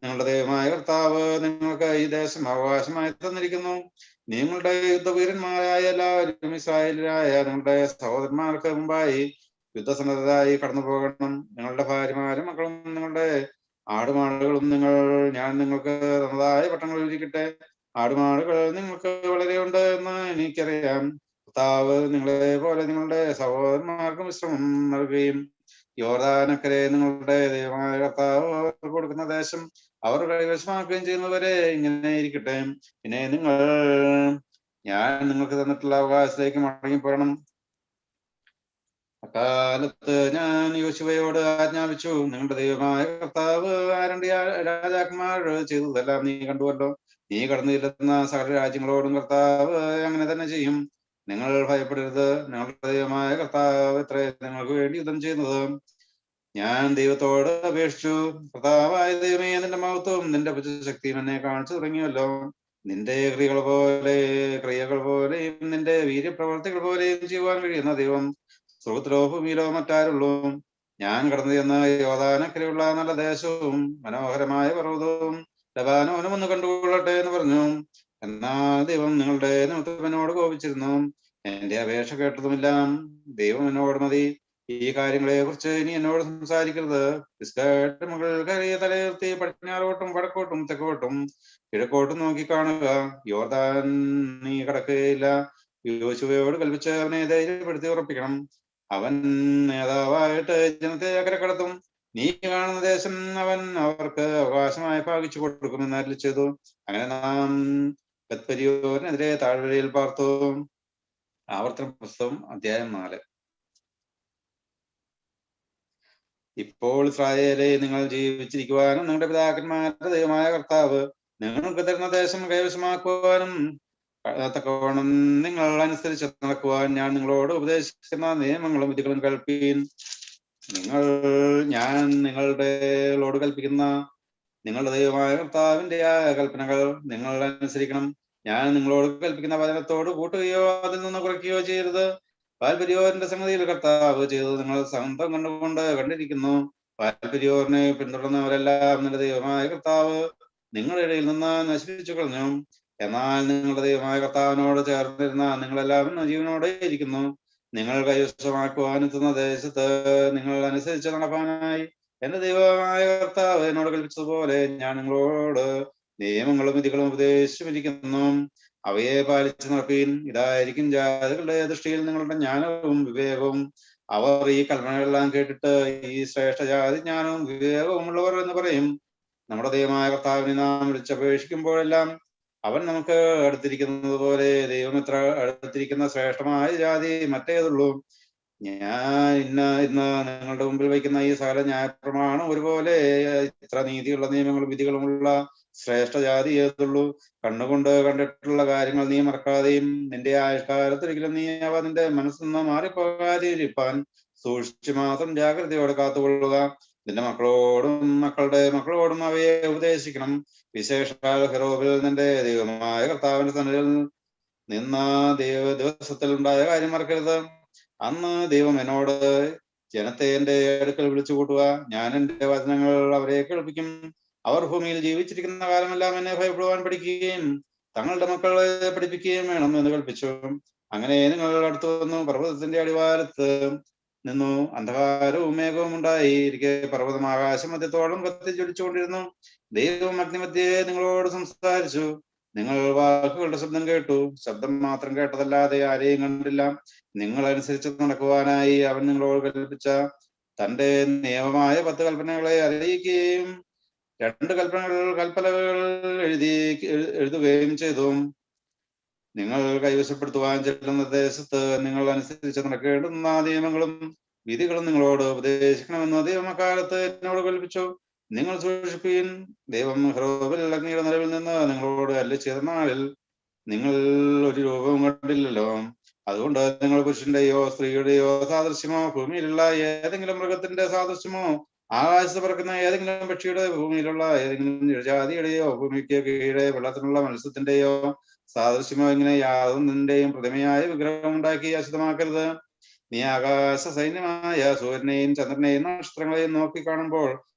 നിങ്ങളുടെ ദൈവമായ കർത്താവ് നിങ്ങൾക്ക് ഈ ദേശം അവകാശമായി തന്നിരിക്കുന്നു. നിങ്ങളുടെ യുദ്ധവീരന്മാരായ എല്ലാവരും ഇസ്രായേലിലായ നിങ്ങളുടെ സഹോദരന്മാർക്ക് മുമ്പായി യുദ്ധസന്നദ്ധരായി കടന്നു പോകണം. നിങ്ങളുടെ ഭാര്യമാരും മക്കളും നിങ്ങളുടെ ആടുമാടുകളും ഞാൻ നിങ്ങൾക്ക് തന്നതായ പട്ടണങ്ങളിൽ ഇരിക്കട്ടെ. ആടുമാടുകൾ നിങ്ങൾക്ക് വളരെ ഉണ്ട് എന്ന് എനിക്കറിയാം. കർത്താവ് നിങ്ങളെ പോലെ നിങ്ങളുടെ സഹോദരന്മാർക്കും വിശ്രമം നൽകുകയും യോർദാനക്കരെ നിങ്ങളുടെ ദൈവമായ കർത്താവ് അവർക്ക് കൊടുക്കുന്ന ദേശം അവർ കൈവശമാക്കുകയും ചെയ്യുന്നവരെ ഇങ്ങനെ ഇരിക്കട്ടെ. പിന്നെ ഞാൻ നിങ്ങൾക്ക് തന്നിട്ടുള്ള അവകാശത്തിലേക്ക് മടങ്ങിപ്പോരണം. അക്കാലത്ത് ഞാൻ യോശുവയോട് ആജ്ഞാപിച്ചു, നിങ്ങളുടെ ദൈവമായ കർത്താവ് രണ്ട് രാജാക്കന്മാർ ചെയ്തതെല്ലാം നീ കണ്ടുവല്ലോ. നീ കടന്നു ചെല്ലുന്ന സകല രാജ്യങ്ങളോടും കർത്താവ് അങ്ങനെ തന്നെ ചെയ്യും. നിങ്ങൾ ഭയപ്പെടരുത്. നിങ്ങളുടെ ദൈവമായ കർത്താവ് എത്ര നിങ്ങൾക്ക് വേണ്ടി യുദ്ധം ചെയ്യുന്നത്. ഞാൻ ദൈവത്തോട് അപേക്ഷിച്ചു, കർത്താവായ ദൈവമേ, നിന്റെ മഹത്വവും നിന്റെ ശക്തിയും എന്നെ കാണിച്ചു തുടങ്ങിയല്ലോ. നിന്റെ ക്രിയകൾ പോലെയും നിന്റെ വീര്യപ്രവർത്തികൾ പോലെയും ചെയ്യുവാൻ കഴിയുന്ന ദൈവം സ്രോതത്തിലോ ഭൂമിയിലോ മറ്റാരുള്ളൂ. ഞാൻ കടന്നു ചെന്ന യോർദാനക്കരെയുള്ള നല്ല ദേശവും മനോഹരമായ പർവ്വതവും ലബാനോനും ഒന്ന് കണ്ടുകൊള്ളട്ടെ എന്ന് പറഞ്ഞു. എന്നാൽ ദൈവം നിങ്ങളുടെ നിമിത്തം എന്നോട് കോപിച്ചിരുന്നു. എന്റെ അപേക്ഷ കേട്ടതുമില്ല. ദൈവം എന്നോട് മതി, ഈ കാര്യങ്ങളെ കുറിച്ച് ഇനി എന്നോട് സംസാരിക്കരുത്. പിസ്ഗയുടെ മുകളിൽ കയറിയ തലയുയർത്തി പടിഞ്ഞാറോട്ടും വടക്കോട്ടും തെക്കോട്ടും കിഴക്കോട്ടും നോക്കി കാണുക. യോർദാൻ നീ കടക്കുകയില്ല. യോശുവയോട് കൽപ്പിച്ച് അവനെ ധൈര്യപ്പെടുത്തി ഉറപ്പിക്കണം. അവൻ നേതാവായിട്ട് ജനത്തെ അക്കരെ കടത്തും. നീ കാണുന്ന ദേശം അവൻ അവർക്ക് അവകാശമായി ഭാഗിച്ചു കൊടുക്കുമെന്ന് അരുളി ചെയ്തു. അങ്ങനെ നാം ബത്പരിയോരിനെതിരെ താഴ്വരയിൽ പാർത്തു. ആവർത്തന പുസ്തകം അധ്യായം 4. ഇപ്പോൾ ഇസ്രായേലെ, നിങ്ങൾ ജീവിച്ചിരിക്കുവാനും നിങ്ങളുടെ പിതാക്കന്മാരുടെ ദൈവമായ കർത്താവ് നിങ്ങൾക്ക് തരുന്ന ദേശം കൈവശമാക്കുവാനും തക്കവണ്ണം നിങ്ങൾ അനുസരിച്ച് നടക്കുവാൻ ഞാൻ നിങ്ങളോട് ഉപദേശിക്കുന്ന നിയമങ്ങളും വിധികളും കൽപ്പീൻ. ഞാൻ നിങ്ങളോട് കൽപ്പിക്കുന്ന നിങ്ങളുടെ ദൈവമായ കർത്താവിന്റെ കൽപ്പനകൾ നിങ്ങൾ അനുസരിക്കണം. ഞാൻ നിങ്ങളോട് കൽപ്പിക്കുന്ന വചനത്തോട് കൂട്ടുകയോ അതിൽ നിന്ന് കുറയ്ക്കുകയോ ചെയ്യരുത്. പാൽപെരിയോറിന്റെ സംഗതിയിൽ കർത്താവ് ചെയ്തത് നിങ്ങൾ സ്വന്തം കണ്ടുകൊണ്ട് കണ്ടിരിക്കുന്നു. പാൽപെരിയോറിനെ പിന്തുടർന്നവരെല്ലാം നിങ്ങളുടെ ദൈവമായ കർത്താവ് നിങ്ങളുടെ ഇടയിൽ നിന്ന് നശിപ്പിച്ചു കളഞ്ഞു. എന്നാൽ നിങ്ങളുടെ ദൈവമായ കർത്താവിനോട് ചേർന്നിരുന്ന നിങ്ങളെല്ലാവരും ജീവനോടെ ഇരിക്കുന്നു. നിങ്ങൾ കൈവശമാക്കുവാനെത്തുന്ന ദേശത്ത് നിങ്ങൾ അനുസരിച്ച് നടപ്പാനായി എന്റെ ദൈവമായ കർത്താവ് എന്നോട് കൽപ്പിച്ചതുപോലെ ഞാൻ നിങ്ങളോട് നിയമങ്ങളും വിധികളും ഉപദേശിച്ചിരിക്കുന്നു. അവയെ പാലിച്ചു നടപ്പീൻ. ഇതായിരിക്കും ജാതികളുടെ ദൃഷ്ടിയിൽ നിങ്ങളുടെ ജ്ഞാനവും വിവേകവും. അവർ ഈ കൽപ്പനകളെല്ലാം കേട്ടിട്ട് ഈ ശ്രേഷ്ഠ ജാതി ജ്ഞാനവും വിവേകവും ഉള്ളവർ എന്ന് പറയും. നമ്മുടെ ദൈവമായ കർത്താവിനെ നാം വിളിച്ചപേക്ഷിക്കുമ്പോഴെല്ലാം അവൻ നമുക്ക് അടുത്തിരിക്കുന്നത് പോലെ ദൈവം എത്ര അടുത്തിരിക്കുന്ന ശ്രേഷ്ഠമായ ജാതി മറ്റേതുള്ളൂ. ഞാൻ ഇന്ന് നിങ്ങളുടെ മുമ്പിൽ വയ്ക്കുന്ന ഈ സകല ന്യായപ്രമാണം ഒരുപോലെ ഇത്ര നീതിയുള്ള നിയമങ്ങളും വിധികളുമുള്ള ശ്രേഷ്ഠ ജാതി ഏതുള്ളൂ. കണ്ണുകൊണ്ട് കണ്ടിട്ടുള്ള കാര്യങ്ങൾ നീ മറക്കാതെയും നിന്റെ ആയുഷ്കാലത്തൊരിക്കലും നീ അവ നിന്റെ മനസ്സിൽ നിന്ന് മാറിപ്പോകാതിരിക്കാൻ സൂക്ഷിച്ചു മാത്രം ജാഗ്രതയോടെ കാത്തുകൊള്ളുക. നിന്റെ മക്കളോടും മക്കളുടെ മക്കളോടും അവയെ ഉപദേശിക്കണം. വിശേഷാൽ ഹെറോബിൽ നിന്റെ ദൈവമായ കർത്താവിന്റെ സന്നിധിയിൽ നിന്ന ദിവസത്തിൽ ഉണ്ടായ കാര്യം മറക്കരുത്. അന്ന് ദൈവം എന്നോട്, ജനത്തെ എന്റെ അടുക്കൽ വിളിച്ചു കൂട്ടുക, ഞാൻ എന്റെ വചനങ്ങൾ അവരെ കേൾപ്പിക്കും. അവർ ഭൂമിയിൽ ജീവിച്ചിരിക്കുന്ന കാലമെല്ലാം എന്നെ ഭയപ്പെടുവാൻ പഠിക്കുകയും തങ്ങളുടെ മക്കളെ പഠിപ്പിക്കുകയും വേണം എന്ന് കൽപ്പിച്ചു. അങ്ങനെ നിങ്ങൾ അടുത്തു വന്നു. പർവ്വതത്തിന്റെ അടിവാരത്ത് നിന്നു അന്ധകാരവും മേഘവും ഉണ്ടായി ഇരിക്കെ പർവ്വതം ആകാശം മധ്യത്തോളം കത്തിജ്വലിച്ചുകൊണ്ടിരുന്നു. ദൈവം അഗ്നിമധ്യേ നിങ്ങളോട് സംസാരിച്ചു. നിങ്ങൾ വാക്കുകളുടെ ശബ്ദം കേട്ടു. ശബ്ദം മാത്രം കേട്ടതല്ലാതെ ആരെയും കണ്ടില്ല. നിങ്ങൾ അനുസരിച്ച് നടക്കുവാനായി അവൻ നിങ്ങളോട് കൽപ്പിച്ച തന്റെ നിയമമായ 10 കൽപ്പനകളെ അറിയിക്കുകയും 2 കൽപ്പനകൾ എഴുതുകയും ചെയ്തു. നിങ്ങൾ കൈവശപ്പെടുത്തുവാൻ ചെല്ലുന്ന ദേശത്ത് നിങ്ങൾ അനുസരിച്ച് നടക്കേണ്ടുന്ന നിയമങ്ങളും വിധികളും നിങ്ങളോട് ഉപദേശിക്കണമെന്ന് ദൈവം അക്കാലത്ത് എന്നോട് കൽപ്പിച്ചു. നിങ്ങൾ സൂക്ഷിപ്പീൻ. ദൈവം ഹെറോബിൽ അഗ്നിയുടെ നിലവിൽ നിന്ന് നിങ്ങളോട് അരുളി ചെയ്ത നാളിൽ നിങ്ങൾ ഒരു രൂപവും കണ്ടില്ലല്ലോ. അതുകൊണ്ട് നിങ്ങൾ പുരുഷന്റെയോ സ്ത്രീയുടെയോ സാദൃശ്യമോ ഭൂമിയിലുള്ള ഏതെങ്കിലും മൃഗത്തിന്റെ സാദൃശ്യമോ ആകാശത്ത് പറക്കുന്ന ഏതെങ്കിലും പക്ഷിയുടെ, ഭൂമിയിലുള്ള ഏതെങ്കിലും ജാതിയുടെയോ, ഭൂമിക്ക് കീഴെ വെള്ളത്തിനുള്ള മത്സ്യത്തിന്റെയോ സാദൃശ്യമോ ഇങ്ങനെ യാതൊന്നിന്റെയും പ്രതിമയായ വിഗ്രഹം ഉണ്ടാക്കി അശുദ്ധമാക്കരുത്. നീ ആകാശ സൈന്യമായ സൂര്യനെയും ചന്ദ്രനെയും നക്ഷത്രങ്ങളെയും നോക്കി കാണുമ്പോൾ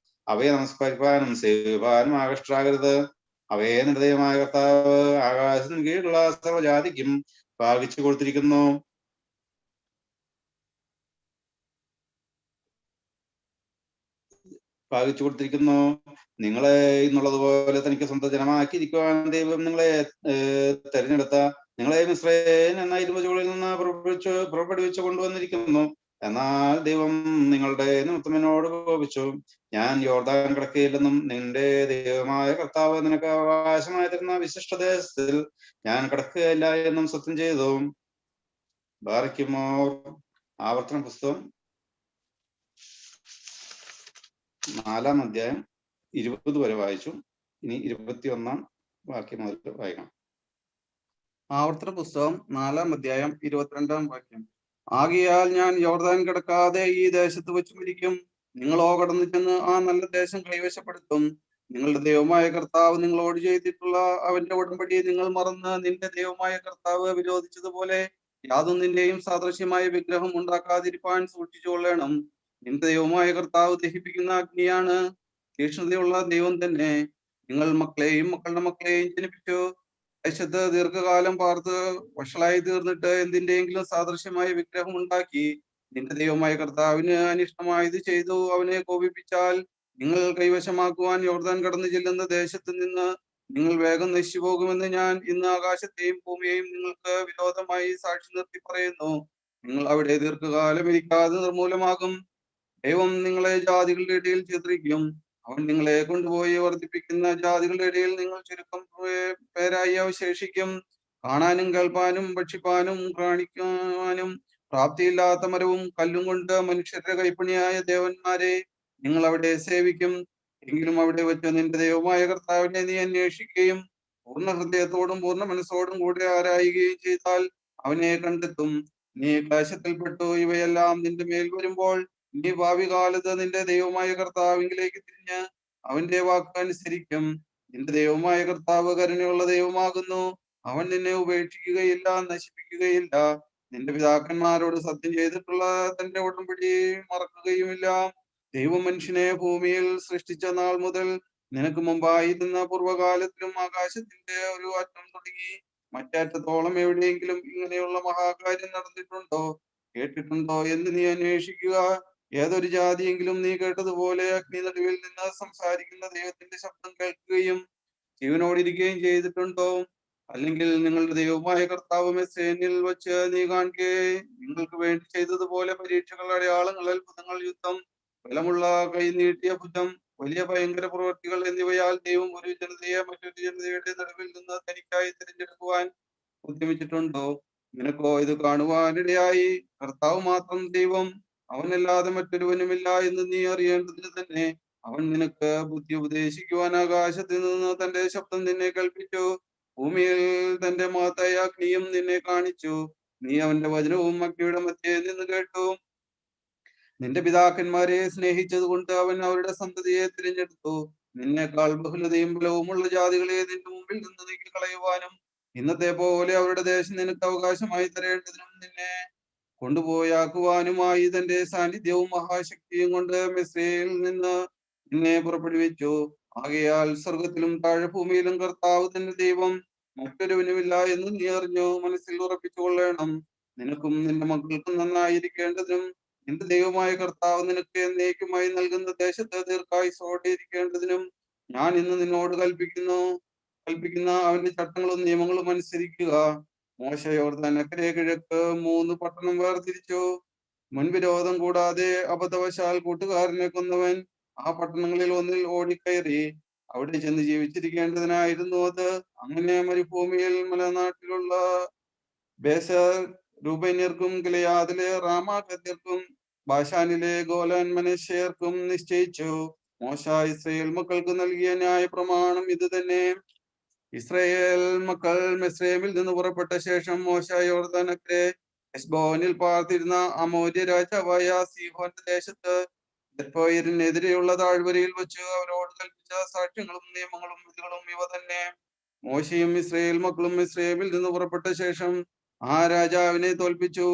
അവയെ നമസ്കരിപ്പാനും സേവിപ്പാനും ആകർഷാകരുത്. അവയെ നിന്റെ ദൈവമായ കർത്താവ് ആകാശത്തിന് കീഴിലുള്ള സർവ്വജാതിക്കും ഭാഗിച്ചു കൊടുത്തിരിക്കുന്നു. നിങ്ങളെ എന്നുള്ളതുപോലെ തനിക്ക് സ്വന്തം ജനമാക്കിയിരിക്കുവാൻ ദൈവം നിങ്ങളെ തെരഞ്ഞെടുത്ത നിങ്ങളെ മിസ്രയീം എന്ന ഇരുമ്പുചൂളിൽ നിന്ന് പുറപ്പെടുവിച്ചു കൊണ്ടുവന്നിരിക്കുന്നു. എന്നാൽ ദൈവം നിങ്ങളുടെ നിമിത്തം എന്നോട് കോപിച്ചു. ഞാൻ യോർദാൻ കടക്കുകയില്ലെന്നും നിന്റെ ദൈവമായ കർത്താവ് നിനക്ക് അവകാശമായി തരുന്ന വിശിഷ്ടദേശത്തിൽ ഞാൻ കടക്കുകയില്ല എന്നും സത്യം ചെയ്തു. ബാറയ്ക്കുമോർ. ആവർത്തന പുസ്തകം 4-ാം അധ്യായം 20 വരെ വായിച്ചു. ഇനി 21-ാം വാക്യം മുതൽ വായിക്കണം. ആവർത്തന പുസ്തകം 4-ാം അധ്യായം 22-ാം വാക്യം. ആകയാൽ ഞാൻ യോർദാൻ കിടക്കാതെ ഈ ദേശത്ത് വെച്ച് മരിക്കും. നിങ്ങളോ കടന്നു ചെന്ന് ആ നല്ല ദേശം കൈവശപ്പെടുത്തും. നിങ്ങളുടെ ദൈവമായ കർത്താവ് നിങ്ങളോട് ചെയ്തിട്ടുള്ള അവന്റെ ഉടമ്പടി നിങ്ങൾ മറന്ന് നിന്റെ ദൈവമായ കർത്താവ് വിരോധിച്ചതുപോലെ യാതൊന്നിന്റെയും സാദൃശ്യമായ വിഗ്രഹം ഉണ്ടാക്കാതിരിപ്പാൻ സൂക്ഷിച്ചുകൊള്ളണം. നിന്റെ ദൈവമായ കർത്താവ് ദഹിപ്പിക്കുന്ന അഗ്നിയാണ്, തീക്ഷ്ണതയുള്ള ദൈവം തന്നെ. നിങ്ങൾ മക്കളെയും മക്കളുടെ മക്കളെയും ജനിപ്പിച്ചു ദേശത്ത് ദീർഘകാലം പാർത്ത് വഷളായി തീർന്നിട്ട് എന്തിന്റെയെങ്കിലും സാദൃശ്യമായ വിഗ്രഹം ഉണ്ടാക്കി നിന്റെ ദൈവമായ കർത്താവിന് അനിഷ്ടമായത് ചെയ്തു അവനെ കോപിപ്പിച്ചാൽ നിങ്ങൾ കൈവശമാക്കുവാൻ യോർദാൻ കടന്നു ചെല്ലുന്ന ദേശത്ത് നിന്ന് നിങ്ങൾ വേഗം നശിച്ചു പോകുമെന്ന് ഞാൻ ഇന്ന് ആകാശത്തെയും ഭൂമിയെയും നിങ്ങൾക്ക് വിരോധമായി സാക്ഷി നിർത്തി പറയുന്നു. നിങ്ങൾ അവിടെ ദീർഘകാലം ഇരിക്കാതെ നിർമൂലമാകും. ദൈവം നിങ്ങളെ ജാതികളുടെ ഇടയിൽ ചിത്രിക്കും. അവൻ നിങ്ങളെ കൊണ്ടുപോയി വർദ്ധിപ്പിക്കുന്ന ജാതികളുടെ ഇടയിൽ നിങ്ങൾ ചുരുക്കം പേരായി അവശേഷിക്കും. കാണാനും കേൾപ്പാനും ഭക്ഷിപ്പാനും കാണിക്കുവാനും പ്രാപ്തിയില്ലാത്ത മരവും കല്ലും കൊണ്ട് മനുഷ്യരുടെ കൈപ്പണിയായ ദേവന്മാരെ നിങ്ങൾ അവിടെ സേവിക്കും. എങ്കിലും അവിടെ വെച്ച് നിന്റെ ദൈവമായ കർത്താവിനെ നീ അന്വേഷിക്കുകയും പൂർണ്ണ ഹൃദയത്തോടും പൂർണ്ണ മനസ്സോടും കൂടെ ആരായുകയും ചെയ്താൽ അവനെ കണ്ടെത്തും. നീ ക്ലേശത്തിൽപ്പെട്ടു ഇവയെല്ലാം നിന്റെ മേൽ വരുമ്പോൾ നീ ഭാവി കാലത്ത് നിന്റെ ദൈവമായ കർത്താവിലേക്ക് തിരിഞ്ഞ് അവന്റെ വാക്ക് അനുസരിക്കും. നിന്റെ ദൈവമായ കർത്താവ് കരുണയുള്ള ദൈവമാകുന്നു. അവൻ നിന്നെ ഉപേക്ഷിക്കുകയില്ല, നശിപ്പിക്കുകയില്ല. നിന്റെ പിതാക്കന്മാരോട് സത്യം ചെയ്തിട്ടുള്ള തന്റെ ഉടമ്പടി മറക്കുകയുമില്ല. ദൈവം മനുഷ്യനെ ഭൂമിയിൽ സൃഷ്ടിച്ച നാൾ മുതൽ നിനക്ക് മുമ്പായിരുന്ന പൂർവ്വകാലത്തിലും ആകാശത്തിന്റെ ഒരു അറ്റം തുടങ്ങി മറ്ററ്റത്തോളം എവിടെയെങ്കിലും ഇങ്ങനെയുള്ള മഹാകാര്യം നടന്നിട്ടുണ്ടോ, കേട്ടിട്ടുണ്ടോ എന്ന് നീ അന്വേഷിക്കുക. ഏതൊരു ജാതിയെങ്കിലും നീ കേട്ടതുപോലെ അഗ്നി നടുവിൽ നിന്ന് സംസാരിക്കുന്ന ദൈവത്തിന്റെ ശബ്ദം കേൾക്കുകയും ജീവനോടിരിക്കുകയും ചെയ്തിട്ടുണ്ടോ? അല്ലെങ്കിൽ നിങ്ങളുടെ ദൈവമായ കർത്താവ് മിസ്രയീമിൽ വെച്ച് നീ കാണുകയും നിങ്ങൾക്ക് വേണ്ടി ചെയ്തതുപോലെ പരീക്ഷകൾ, അടയാളങ്ങൾ, അത്ഭുതങ്ങൾ, യുദ്ധം, ബലമുള്ള കൈ, നീട്ടിയ ഭുജം, വലിയ ഭയങ്കര പ്രവൃത്തികൾ എന്നിവയാൽ ദൈവം ഒരു ജനതയെ മറ്റൊരു ജനതയുടെ നടുവിൽ നിന്ന് തനിക്കായി തിരഞ്ഞെടുക്കുവാൻ ഉദ്യമിച്ചിട്ടുണ്ടോ? നിനക്കോ ഇത് കാണുവാനിടയായി. കർത്താവ് മാത്രം ദൈവം, അവനല്ലാതെ മറ്റൊരുവനുമില്ല എന്ന് നീ അറിയേണ്ടതിന് തന്നെ അവൻ നിനക്ക് ബുദ്ധി ഉപദേശിക്കുവാൻ ആകാശത്തിൽ നിന്ന് തന്റെ ശബ്ദം നിന്നെ കേൾപ്പിച്ചു. ഭൂമിയിൽ തന്റെ മഹത്തായ അഗ്നിയും നിന്നെ കാണിച്ചു. നീ അവന്റെ വചനവും അഗ്നിയുടെ മധ്യേ നിന്ന് കേട്ടു. നിന്റെ പിതാക്കന്മാരെ സ്നേഹിച്ചത് കൊണ്ട് അവൻ അവരുടെ സന്തതിയെ തിരഞ്ഞെടുത്തു. നിന്നേക്കാൾ ബഹുലതയും ബലവുമുള്ള ജാതികളെ നിന്റെ മുമ്പിൽ നിന്ന് നീക്കി കളയുവാനും ഇന്നത്തെ പോലെ അവരുടെ ദേശം നിനക്ക് അവകാശമായി തരേണ്ടതിനും നിന്നെ കൊണ്ടുപോയാക്കുവാനുമായി തന്റെ സാന്നിധ്യവും മഹാശക്തിയും കൊണ്ട് മിസ്രയീമിൽ നിന്ന് നിന്നെ പുറപ്പെടുവിച്ചു. ആകയാൽ സ്വർഗത്തിലും താഴെ ഭൂമിയിലും കർത്താവ് തന്റെ ദൈവം, മറ്റൊരുവനുമില്ല എന്ന് നീ അറിഞ്ഞു മനസ്സിൽ ഉറപ്പിച്ചു കൊള്ളണം. നിനക്കും നിന്റെ മക്കൾക്കും നന്നായിരിക്കേണ്ടതിനും നിന്റെ ദൈവമായ കർത്താവ് നിനക്ക് എന്നേക്കുമായി നൽകുന്ന ദേശത്ത് ദീർഘായുസ്സോടെ ഇരിക്കേണ്ടതിനും ഞാൻ ഇന്ന് നിന്നോട് കൽപ്പിക്കുന്ന അവന്റെ ചട്ടങ്ങളും നിയമങ്ങളും അനുസരിക്കുക. മോശെ യോർദാൻ അക്കരെ കിഴക്ക് 3 പട്ടണം വേർതിരിച്ചു. മുൻവിരോധം കൂടാതെ അബദ്ധവശാൽ കൂട്ടുകാരനെ കൊന്നവൻ ആ പട്ടണങ്ങളിൽ ഒന്നിൽ ഓടിക്കയറി അവിടെ ചെന്ന് ജീവിച്ചിരിക്കേണ്ടതിനായിരുന്നു അത്. അങ്ങനെ മരുഭൂമിയിൽ മലനാട്ടിലുള്ള ബേസർ രൂപന്യർക്കും ഗിലെയാദിലെ റാമാഗത്യർക്കും ബാശാനിലെ ഗോലാൻ മനശ്ശേർക്കും നിശ്ചയിച്ചു. മോശ ഇസ്രായേൽ മക്കൾക്ക് നൽകിയ ന്യായ പ്രമാണം ഇത് തന്നെ. ഇസ്രായേൽ മക്കൾ മിസ്രയീമിൽ നിന്ന് പുറപ്പെട്ട ശേഷം മോശ യോർദാനക്കരെ ഹെശ്ബോനിൽ പാർത്തിരുന്ന അമോര്യ രാജാവായ സീഹോന്റെ ദേശത്ത് ബേത്ത്പേരിനെതിരെയുള്ള താഴ്വരയിൽ വെച്ച് അവരോട് കൽപ്പിച്ച സാക്ഷ്യങ്ങളും നിയമങ്ങളും വിധികളും ഇവ തന്നെ. മോശയും ഇസ്രായേൽ മക്കളും ഇസ്രായേലിൽ നിന്ന് പുറപ്പെട്ട ശേഷം ആ രാജാവിനെ തോൽപ്പിച്ചു.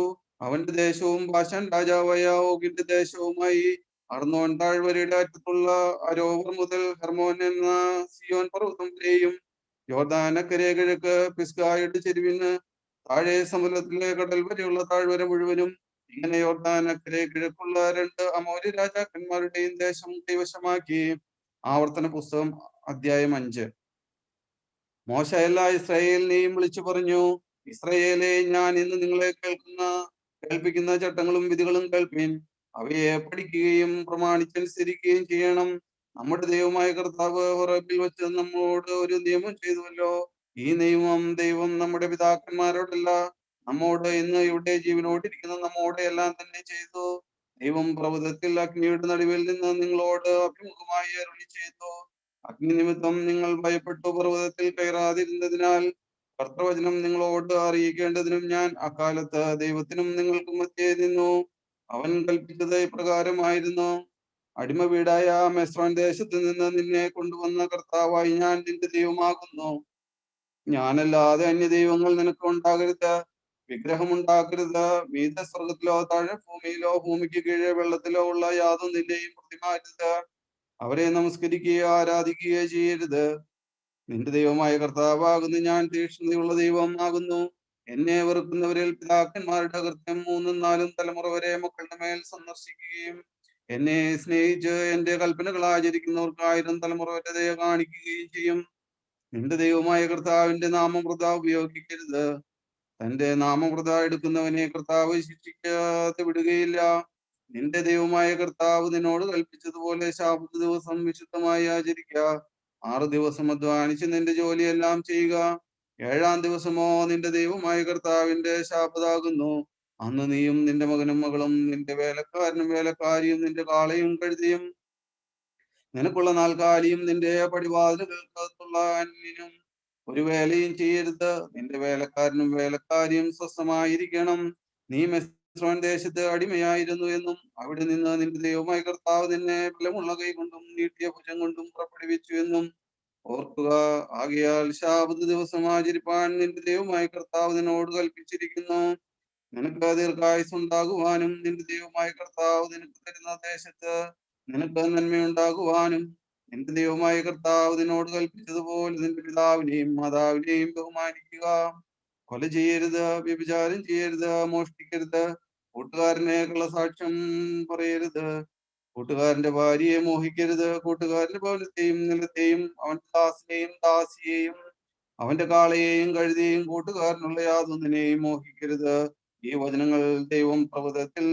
അവന്റെ ദേശവും ബാശാൻ രാജാവായ ഓഗിന്റെ ദേശവുമായി അർന്നോൻ താഴ്വരയുടെ അറ്റത്തുള്ള അരോവർ മുതൽ ഹെർമോൻ എന്ന സിയോൻ പർവ്വതം വരെയും യോർദാനക്കരെ കിഴക്ക് പിസ്ഗായുടെ ചെരുവിന് താഴെ സമുദ്രത്തിലെ കടൽ വരെയുള്ള താഴ്വര മുഴുവനും, ഇങ്ങനെ യോർദാനക്കരെ കിഴക്കുള്ള 2 അമോരി രാജാക്കന്മാരുടെയും ദേശം കൈവശമാക്കി. ആവർത്തന പുസ്തകം അധ്യായം 5. മോശ എല്ലാ ഇസ്രായേലിനെയും വിളിച്ചു പറഞ്ഞു, ഇസ്രായേലെ, ഞാൻ ഇന്ന് നിങ്ങളെ കേൾപ്പിക്കുന്ന ചട്ടങ്ങളും വിധികളും കേൾപ്പിൻ. അവയെ പഠിക്കുകയും പ്രമാണിച്ചനുസരിക്കുകയും ചെയ്യണം. നമ്മുടെ ദൈവമായ കർത്താവ് ഹോറേബിൽ വെച്ച് നമ്മോട് ഒരു നിയമം ചെയ്തുവല്ലോ. ഈ നിയമം ദൈവം നമ്മുടെ പിതാക്കന്മാരോടല്ല, നമ്മോട് ഇന്ന് ഇവിടെ ജീവനോടിരിക്കുന്ന നമ്മോട് എല്ലാം തന്നെ ചെയ്തു. ദൈവം പർവ്വതത്തിൽ അഗ്നിയുടെ നടുവിൽ നിന്ന് നിങ്ങളോട് അഭിമുഖമായി അരുളി ചെയ്തു. അഗ്നി നിമിത്തം നിങ്ങൾ ഭയപ്പെട്ടു പർവ്വതത്തിൽ കയറാതിരുന്നതിനാൽ കർത്തവചനം നിങ്ങളോട് അറിയിക്കേണ്ടതിനും ഞാൻ അക്കാലത്ത് ദൈവത്തിനും നിങ്ങൾക്കും മധ്യേ നിന്നു. അവൻ കൽപ്പിച്ചത് ഇപ്രകാരമായിരുന്നു. അടിമ വീടായ മെസ്രോൻ ദേശത്ത് നിന്ന് നിന്നെ കൊണ്ടുവന്ന കർത്താവായി ഞാൻ നിന്റെ ദൈവമാകുന്നു. ഞാനല്ലാതെ അന്യ ദൈവങ്ങൾ നിനക്ക് ഉണ്ടാകരുത്. വിഗ്രഹമുണ്ടാക്കരുത്. മീതെ സ്വർഗത്തിലോ താഴെ ഭൂമിയിലോ ഭൂമിക്ക് കീഴെ വെള്ളത്തിലോ ഉള്ള യാതൊന്നിന്റെയും പ്രതിമാരുത്. അവരെ നമസ്കരിക്കുകയോ ആരാധിക്കുകയോ ചെയ്യരുത്. നിന്റെ ദൈവമായ കർത്താവാകുന്നു ഞാൻ തീക്ഷ്ണതയുള്ള ദൈവം ആകുന്നു. എന്നെ വെറുക്കുന്നവരിൽ പിതാക്കന്മാരുടെ കൃത്യം 3 4 തലമുറ വരെ മക്കളുടെ മേൽ സന്ദർശിക്കുകയും എന്നെ സ്നേഹിച്ച് എന്റെ കൽപ്പനകൾ ആചരിക്കുന്നവർക്ക് 1000 തലമുറ വരെ ദയ കാണിക്കുകയും ചെയ്യും. നിന്റെ ദൈവമായ കർത്താവിന്റെ നാമം വൃഥാ ഉപയോഗിക്കരുത്. തന്റെ നാമം വൃഥാ എടുക്കുന്നവനെ കർത്താവ് ശിക്ഷിക്കാതെ വിടുകയില്ല. നിന്റെ ദൈവമായ കർത്താവ് നിന്നോട് കൽപ്പിച്ചതുപോലെ ശാബത്ത് ദിവസം വിശുദ്ധമായി ആചരിക്കുക. 6 ദിവസം അധ്വാനിച്ച് നിന്റെ ജോലിയെല്ലാം ചെയ്യുക. 7-ാം ദിവസമോ നിന്റെ ദൈവമായ കർത്താവിന്റെ ശാബത്താകുന്നു. അന്ന് നീയും നിന്റെ മകനും മകളും നിന്റെ വേലക്കാരനും വേലക്കാരിയും നിന്റെ കാളയും കഴുതയും നിനക്കുള്ള നാൽക്കാലിയും നിന്റെ പടിവാതിലുകൾക്കകത്തുള്ള അന്യനും ഒരു വേലയും ചെയ്യരുത്. നിന്റെ വേലക്കാരനും വേലക്കാരിയും സ്വസ്ഥമായിരിക്കണം. നീ മെസ്രോൻ ദേശത്ത് അടിമയായിരുന്നു എന്നും അവിടെ നിന്ന് നിന്റെ ദൈവമായ കർത്താവ് നിന്നെ ബലമുള്ള കൈ കൊണ്ടും നീട്ടിയ ഭുജം കൊണ്ടും പുറപ്പെടുവിച്ചു എന്നും ഓർക്കുക. ആകയാൽ ശാബത്ത് ദിവസം ആചരിപ്പാൻ നിന്റെ ദൈവമായ കർത്താവ് നിന്നോട് കൽപ്പിച്ചിരിക്കുന്നു. നിനക്ക് ദീർഘായുസ് ഉണ്ടാകുവാനും നിന്റെ ദൈവമായ കർത്താവ് നിനക്ക് തരുന്ന ദേശത്ത് നിനക്ക് നന്മയുണ്ടാകുവാനും നിന്റെ ദൈവമായ കർത്താവ് നിന്നോട് കൽപ്പിച്ചതുപോലെ നിന്റെ പിതാവിനെയും മാതാവിനെയും ബഹുമാനിക്കുക. കൊല ചെയ്യരുത്, വ്യഭിചാരം ചെയ്യരുത്, മോഷ്ടിക്കരുത്, കൂട്ടുകാരനെ കള്ളസാക്ഷ്യം പറയരുത്, കൂട്ടുകാരന്റെ ഭാര്യയെ മോഹിക്കരുത്, കൂട്ടുകാരന്റെ ഭവനത്തെയും നിലത്തെയും അവന്റെ ദാസിനെയും ദാസിയെയും അവന്റെ കാളയെയും കഴുതയെയും കൂട്ടുകാരനുള്ള യാതൊന്നിനെയും മോഹിക്കരുത്. ഈ വചനങ്ങൾ ദൈവം പർവ്വതത്തിൽ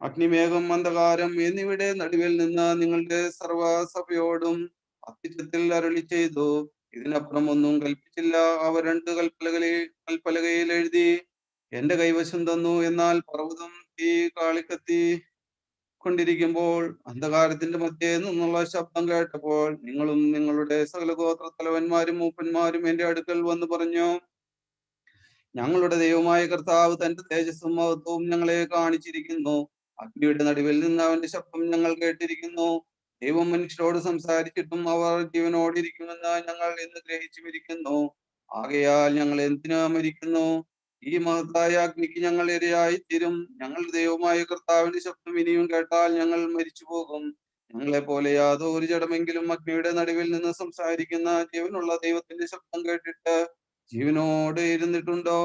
അഗ്നിമേഘം അന്ധകാരം എന്നിവയുടെ നടുവിൽ നിന്ന് നിങ്ങളുടെ സർവസഭയോടും അത്യുച്ചത്തിൽ അരുളി ചെയ്തു. ഇതിനപ്പുറം ഒന്നും കൽപ്പിച്ചില്ല. അവ 2 കൽപ്പലകയിൽ എഴുതി എന്റെ കൈവശം തന്നു. എന്നാൽ പർവ്വതം തീ കാളിക്കത്തി കൊണ്ടിരിക്കുമ്പോൾ അന്ധകാരത്തിന്റെ മധ്യേ നിന്നുള്ള ശബ്ദം കേട്ടപ്പോൾ നിങ്ങളും നിങ്ങളുടെ സകല ഗോത്രത്തലവന്മാരും മൂപ്പന്മാരും എന്റെ അടുക്കൽ വന്ന് പറഞ്ഞു, ഞങ്ങളുടെ ദൈവമായ കർത്താവ് തന്റെ തേജസ്സും മഹത്വവും ഞങ്ങളെ കാണിച്ചിരിക്കുന്നു. അഗ്നിയുടെ നടുവിൽ നിന്ന് അവന്റെ ശബ്ദം ഞങ്ങൾ കേട്ടിരിക്കുന്നു. ദൈവം മനുഷ്യരോട് സംസാരിച്ചിട്ടും അവർ ജീവനോടിരിക്കുമെന്ന് ഞങ്ങൾ ഇന്ന് ഗ്രഹിച്ചുമിരിക്കുന്നു. ആകയാൽ ഞങ്ങൾ എന്തിനു മരിക്കുന്നു? ഈ മഹത്തായ അഗ്നിക്ക് ഞങ്ങൾ ഇരയായി തീരും. ഞങ്ങളുടെ ദൈവമായ കർത്താവിന്റെ ശബ്ദം ഇനിയും കേട്ടാൽ ഞങ്ങൾ മരിച്ചു പോകും. ഞങ്ങളെ പോലെ യാതൊരു ജഡമെങ്കിലും അഗ്നിയുടെ നടുവിൽ നിന്ന് സംസാരിക്കുന്ന ജീവനുള്ള ദൈവത്തിന്റെ ശബ്ദം കേട്ടിട്ട് ജീവനോടെ ഇരുന്നിട്ടുണ്ടോ?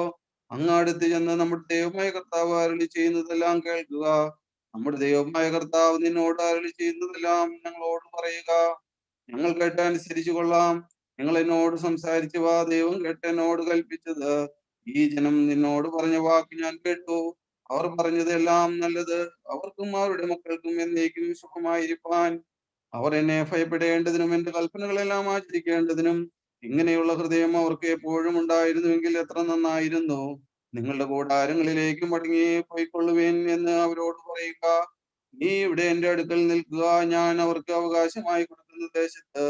അങ്ങ് അടുത്ത് ചെന്ന് നമ്മുടെ ദൈവമായ കർത്താവ് അരുളി ചെയ്യുന്നതെല്ലാം കേൾക്കുക. നമ്മുടെ ദൈവമായ കർത്താവ് നിന്നോട് അരുളി ചെയ്യുന്നതെല്ലാം ഞങ്ങളോട് പറയുക. ഞങ്ങൾ കേട്ട് അനുസരിച്ചു കൊള്ളാം. നിങ്ങൾ എന്നോട് സംസാരിച്ചവ ദൈവം കേട്ട് എന്നോട് കൽപ്പിച്ചത്. ഈ ജനം നിന്നോട് പറഞ്ഞ വാക്ക് ഞാൻ കേട്ടു. അവർ പറഞ്ഞത് എല്ലാം നല്ലത്. അവർക്കും അവരുടെ മക്കൾക്കും എന്നേക്കും സുഖമായിരിക്കാൻ അവർ എന്നെ ഭയപ്പെടേണ്ടതിനും എന്റെ കൽപ്പനകളെല്ലാം ആചരിക്കേണ്ടതിനും ഇങ്ങനെയുള്ള ഹൃദയം അവർക്ക് എപ്പോഴും ഉണ്ടായിരുന്നുവെങ്കിൽ എത്ര നന്നായിരുന്നു. നിങ്ങളുടെ കൂടാരങ്ങളിലേക്ക് മടങ്ങി പോയിക്കൊള്ളുവേൻ എന്ന് അവരോട് പറയുക. നീ ഇവിടെ എന്റെ അടുക്കൽ നിൽക്കുക. ഞാൻ അവർക്ക് അവകാശമായി കൊടുക്കുന്ന ദേശത്ത്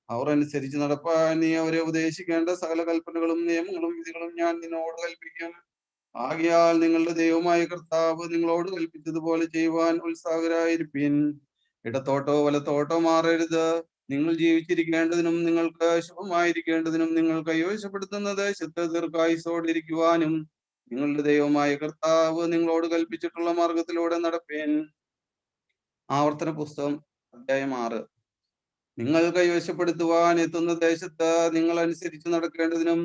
അവർ അനുസരിച്ച് നടപ്പാൻ നീ അവരെ ഉപദേശിക്കേണ്ട സകല കൽപ്പനകളും നിയമങ്ങളും വിധികളും ഞാൻ നിന്നോട് കൽപ്പിക്കും. ആകയാൽ നിങ്ങളുടെ ദൈവമായ കർത്താവ് നിങ്ങളോട് കൽപ്പിച്ചതുപോലെ ചെയ്യുവാൻ ഉത്സാഹരായിരിപ്പിൻ. ഇടത്തോട്ടോ വലത്തോട്ടോ മാറരുത്. നിങ്ങൾ ജീവിച്ചിരിക്കേണ്ടതിനും നിങ്ങൾക്ക് ശുഭമായിരിക്കേണ്ടതിനും നിങ്ങൾ കൈവശപ്പെടുത്തുന്ന ദേശത്ത് ദീർഘായുസ്സോടിരിക്കുവാനും നിങ്ങളുടെ ദൈവമായ കർത്താവ് നിങ്ങളോട് കൽപ്പിച്ചിട്ടുള്ള മാർഗത്തിലൂടെ നടപ്പേൻ. ആവർത്തന പുസ്തകം അധ്യായം 6. നിങ്ങൾ കൈവശപ്പെടുത്തുവാൻ എത്തുന്ന ദേശത്ത് നിങ്ങൾ അനുസരിച്ച് നടക്കേണ്ടതിനും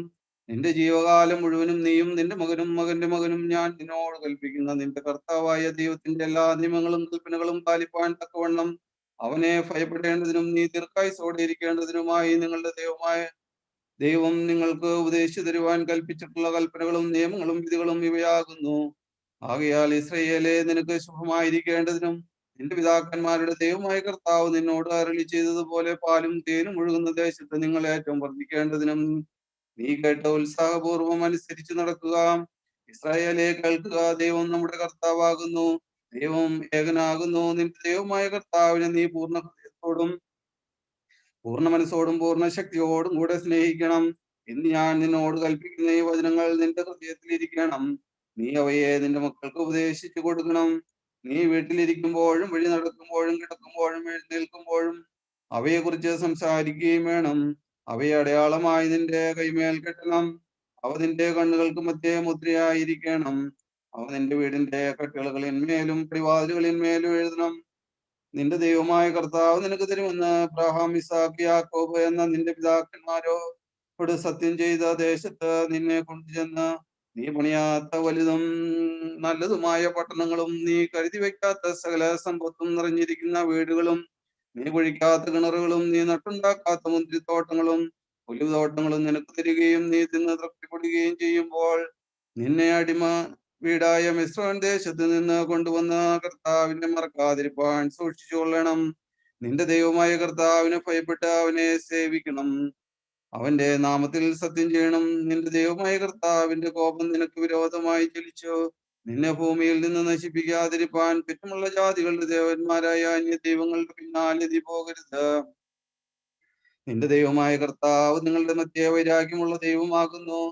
നിന്റെ ജീവകാലം മുഴുവനും നീയും നിന്റെ മകനും മകന്റെ മകനും ഞാൻ നിന്നോട് കൽപ്പിക്കുന്ന നിന്റെ കർത്താവായ ദൈവത്തിന്റെ എല്ലാ നിയമങ്ങളും കൽപ്പനകളും പാലിപ്പാൻ തക്കവണ്ണം അവനെ ഭയപ്പെടേണ്ടതിനും നീ ദീർഘായുസ്സോടെ ഇരിക്കേണ്ടതിനുമായി നിങ്ങളുടെ ദൈവം നിങ്ങൾക്ക് ഉപദേശിച്ചു തരുവാൻ കൽപ്പിച്ചിട്ടുള്ള കൽപ്പനകളും നിയമങ്ങളും വിധികളും ഇവയാകുന്നു. ആകയാൽ ഇസ്രയേലെ നിനക്ക് ശുഭമായിരിക്കേണ്ടതിനും നിന്റെ പിതാക്കന്മാരുടെ ദൈവമായ കർത്താവ് നിന്നോട് അരുളി ചെയ്തതുപോലെ പാലും തേനും ഒഴുകുന്ന ദേശത്ത് നിങ്ങൾ ഏറ്റവും വർദ്ധിക്കേണ്ടതിനും നീ കേട്ട ഉത്സാഹപൂർവം അനുസരിച്ച് നടക്കുക. ഇസ്രായേലെ കേൾക്കുക, ദൈവം നമ്മുടെ കർത്താവാകുന്നു, ദൈവം ഏകനാകുന്നു. നിന്റെ ദൈവമായ കർത്താവിനെ നീ പൂർണ്ണ ഹൃദയത്തോടും പൂർണ്ണ മനസ്സോടും പൂർണ്ണ ശക്തിയോടും കൂടെ സ്നേഹിക്കണം എന്ന് ഞാൻ നിന്നോട് കൽപ്പിക്കുന്ന ഈ വചനങ്ങൾ നിന്റെ ഹൃദയത്തിൽ ഇരിക്കണം. നീ അവയെ നിന്റെ മക്കൾക്ക് ഉപദേശിച്ചു കൊടുക്കണം. നീ വീട്ടിലിരിക്കുമ്പോഴും വഴി നടക്കുമ്പോഴും കിടക്കുമ്പോഴും എഴുന്നേൽക്കുമ്പോഴും അവയെ കുറിച്ച് സംസാരിക്കുകയും വേണം. അവയെ അടയാളമായി നിന്റെ കൈമേൽ കെട്ടണം. അവ നിന്റെ കണ്ണുകൾക്ക് മധ്യേ മുദ്രയായിരിക്കണം. അവ നിന്റെ വീടിന്റെ കട്ടിളകളിന്മേലും പടിവാതിലുകളിന്മേലും എഴുതണം. നിന്റെ ദൈവമായ കർത്താവ് നിനക്ക് തരുമെന്ന് അബ്രഹാം, ഇസാക്ക്, യാക്കോബ് എന്ന നിന്റെ പിതാക്കന്മാരോട് സത്യം ചെയ്ത ദേശത്ത് നിന്നെ കൊണ്ടുചെന്ന് നീ പണിയാത്ത വലുതും നല്ലതുമായ പട്ടണങ്ങളും നീ കരുതി വയ്ക്കാത്ത സകല സമ്പത്തും നിറഞ്ഞിരിക്കുന്ന വീടുകളും നീ കുഴിക്കാത്ത കിണറുകളും നീ നട്ടുണ്ടാക്കാത്ത മുന്തിരിത്തോട്ടങ്ങളും ഒലിവുതോട്ടങ്ങളും നിനക്ക് തരികയും നീ തിന്ന് തൃപ്തിപ്പെടുകയും ചെയ്യുമ്പോൾ നിന്നെ അടിമ വീടായ മിസ്രൈം ദേശത്ത് നിന്ന് കൊണ്ടുവന്ന കർത്താവിനെ മറക്കാതിരിപ്പാൻ സൂക്ഷിച്ചു കൊള്ളണം. നിന്റെ ദൈവമായ കർത്താവിനെ ഭയപ്പെട്ട് അവനെ സേവിക്കണം. അവന്റെ നാമത്തിൽ സത്യം ചെയ്യണം. നിന്റെ ദൈവമായ കർത്താവിന്റെ കോപം നിനക്ക് വിരോധമായി ജ്വലിച്ചു നിന്നെ ഭൂമിയിൽ നിന്ന് നശിപ്പിക്കാതിരിപ്പാൻ ചുറ്റുമുള്ള ജാതികളുടെ ദേവന്മാരായ അന്യ ദൈവങ്ങളുടെ പിന്നാലെ നീ പോകരുത്. നിന്റെ ദൈവമായ കർത്താവ് നിങ്ങളുടെ മധ്യേ വൈരാഗ്യമുള്ള ദൈവമാകുന്നു.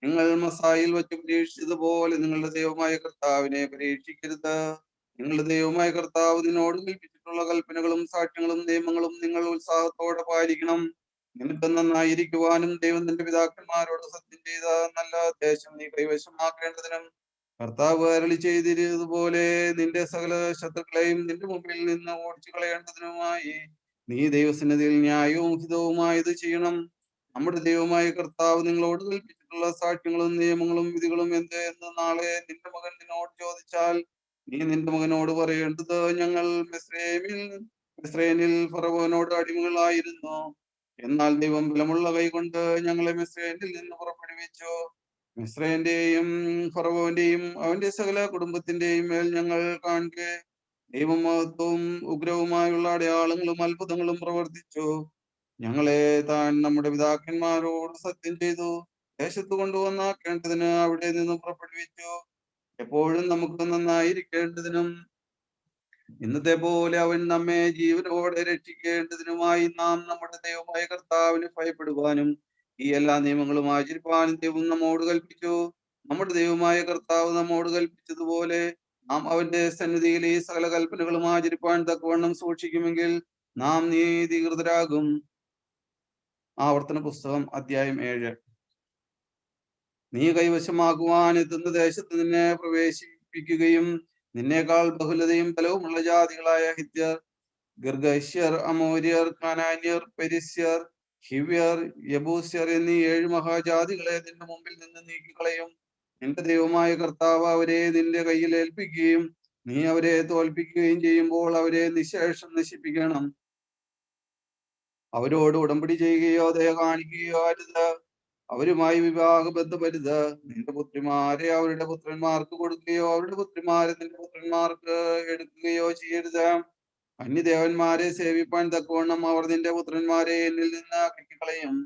നിങ്ങൾ മസായിൽ വെച്ച് പരീക്ഷിച്ചതുപോലെ നിങ്ങളുടെ ദൈവമായ കർത്താവിനെ പരീക്ഷിക്കരുത്. നിങ്ങളുടെ ദൈവമായ കർത്താവ് നിന്നോട് കൽപ്പിച്ചിട്ടുള്ള കൽപ്പനകളും സാക്ഷ്യങ്ങളും നിയമങ്ങളും നിങ്ങൾ ഉത്സാഹത്തോടെ പാലിക്കണം. നിനക്ക് നന്നായിരിക്കുവാനും ദൈവം നിന്റെ പിതാക്കന്മാരോട് സത്യം ചെയ്ത നല്ല ദേശം നീ കൈവശമാക്കേണ്ടതിനും കർത്താവ് അരുളി ചെയ്തിരുന്നതുപോലെ നിന്റെ സകല ശത്രുക്കളെയും നിന്റെ മുമ്പിൽ നിന്ന് ഓടിച്ചു കളയേണ്ടതിനുമായി നീ ദൈവസന്നിധിയിൽ ന്യായവും ഹിതവുമായത് ചെയ്യണം. നമ്മുടെ ദൈവമായ കർത്താവ് നിങ്ങളോട് കൽപ്പിച്ചിട്ടുള്ള സാക്ഷ്യങ്ങളും നിയമങ്ങളും വിധികളും എന്ത് എന്ന് നാളെ നിന്റെ മകൻ നിന്നോട് ചോദിച്ചാൽ നീ നിന്റെ മകനോട് പറയേണ്ടത്, ഞങ്ങൾ മിസ്രൈനിൽ ഫറവോനോട് അടിമകളായിരുന്നു. എന്നാൽ ദൈവം ബലമുള്ള കൈകൊണ്ട് ഞങ്ങളെ മിസ്രൈനിൽ നിന്ന് പുറപ്പെടുവിച്ചു. മിസ്രൈന്റെയും ഫറവോന്റെയും അവന്റെ സകല കുടുംബത്തിന്റെയും മേൽ ഞങ്ങൾ കാണുക ദൈവം മഹത്വവും ഉഗ്രവുമായുള്ള അടയാളങ്ങളും അത്ഭുതങ്ങളും പ്രവർത്തിച്ചു. ഞങ്ങളെ താൻ നമ്മുടെ പിതാക്കന്മാരോട് സത്യം ചെയ്തു ദേശത്ത് കൊണ്ടുവന്നാക്കേണ്ടതിന് അവിടെ നിന്ന് പുറപ്പെടുവിച്ചു. എപ്പോഴും നമുക്ക് നന്നായിരിക്കേണ്ടതിനും ഇന്നത്തെ പോലെ അവൻ നമ്മെ ജീവനോടെ രക്ഷിക്കേണ്ടതിനുമായി നാം നമ്മുടെ ദൈവമായ കർത്താവിനെ ഭയപ്പെടുവാനും ഈ എല്ലാ നിയമങ്ങളും ആചരിപ്പാനും ദൈവം നമ്മോട് കൽപ്പിച്ചു. നമ്മുടെ ദൈവമായ കർത്താവ് നമ്മോട് കൽപ്പിച്ചതുപോലെ നാം അവന്റെ സന്നിധിയിൽ ഈ സകല കൽപ്പനകളും ആചരിപ്പാൻ തക്കവണ്ണം സൂക്ഷിക്കുമെങ്കിൽ നാം നീതീകൃതരാകും. ആവർത്തന പുസ്തകം അധ്യായം 7. നീ കൈവശമാക്കുവാൻ എത്തുന്ന ദേശത്ത് നിന്നെ പ്രവേശിപ്പിക്കുകയും നിന്നേക്കാൾ ബഹുലതയും ബലവുമുള്ള ജാതികളായ ഹിത്യർ, ഗിർഗശ്യർ, അമോര്യർ, കനാന്യർ, പെരിസ്യർ, ഹിവ്യർ, യബൂസ്യർ എന്നീ 7 മഹാജാതികളെ നിന്റെ മുമ്പിൽ നിന്ന് നീക്കിക്കളയും. നിന്റെ ദൈവമായ കർത്താവ് അവരെ നിന്റെ കയ്യിൽ ഏൽപ്പിക്കുകയും നീ അവരെ തോൽപ്പിക്കുകയും ചെയ്യുമ്പോൾ അവരെ നിശേഷം നശിപ്പിക്കണം. അവരോട് ഉടമ്പടി ചെയ്യുകയോ ദയ കാണിക്കുകയോ അരുത്. അവരുമായി വിവാഹബന്ധമരുത്. നിന്റെ പുത്രിമാരെ അവരുടെ പുത്രന്മാർക്ക് കൊടുക്കുകയോ അവരുടെ പുത്രിമാരെ നിന്റെ പുത്രന്മാർക്ക് എടുക്കുകയോ ചെയ്യരുത്. അന്യദേവന്മാരെ സേവിപ്പാൻ തക്കവണ്ണം അവർ നിന്റെ പുത്രന്മാരെ എന്നിൽ നിന്ന് അകറ്റിക്കളയും.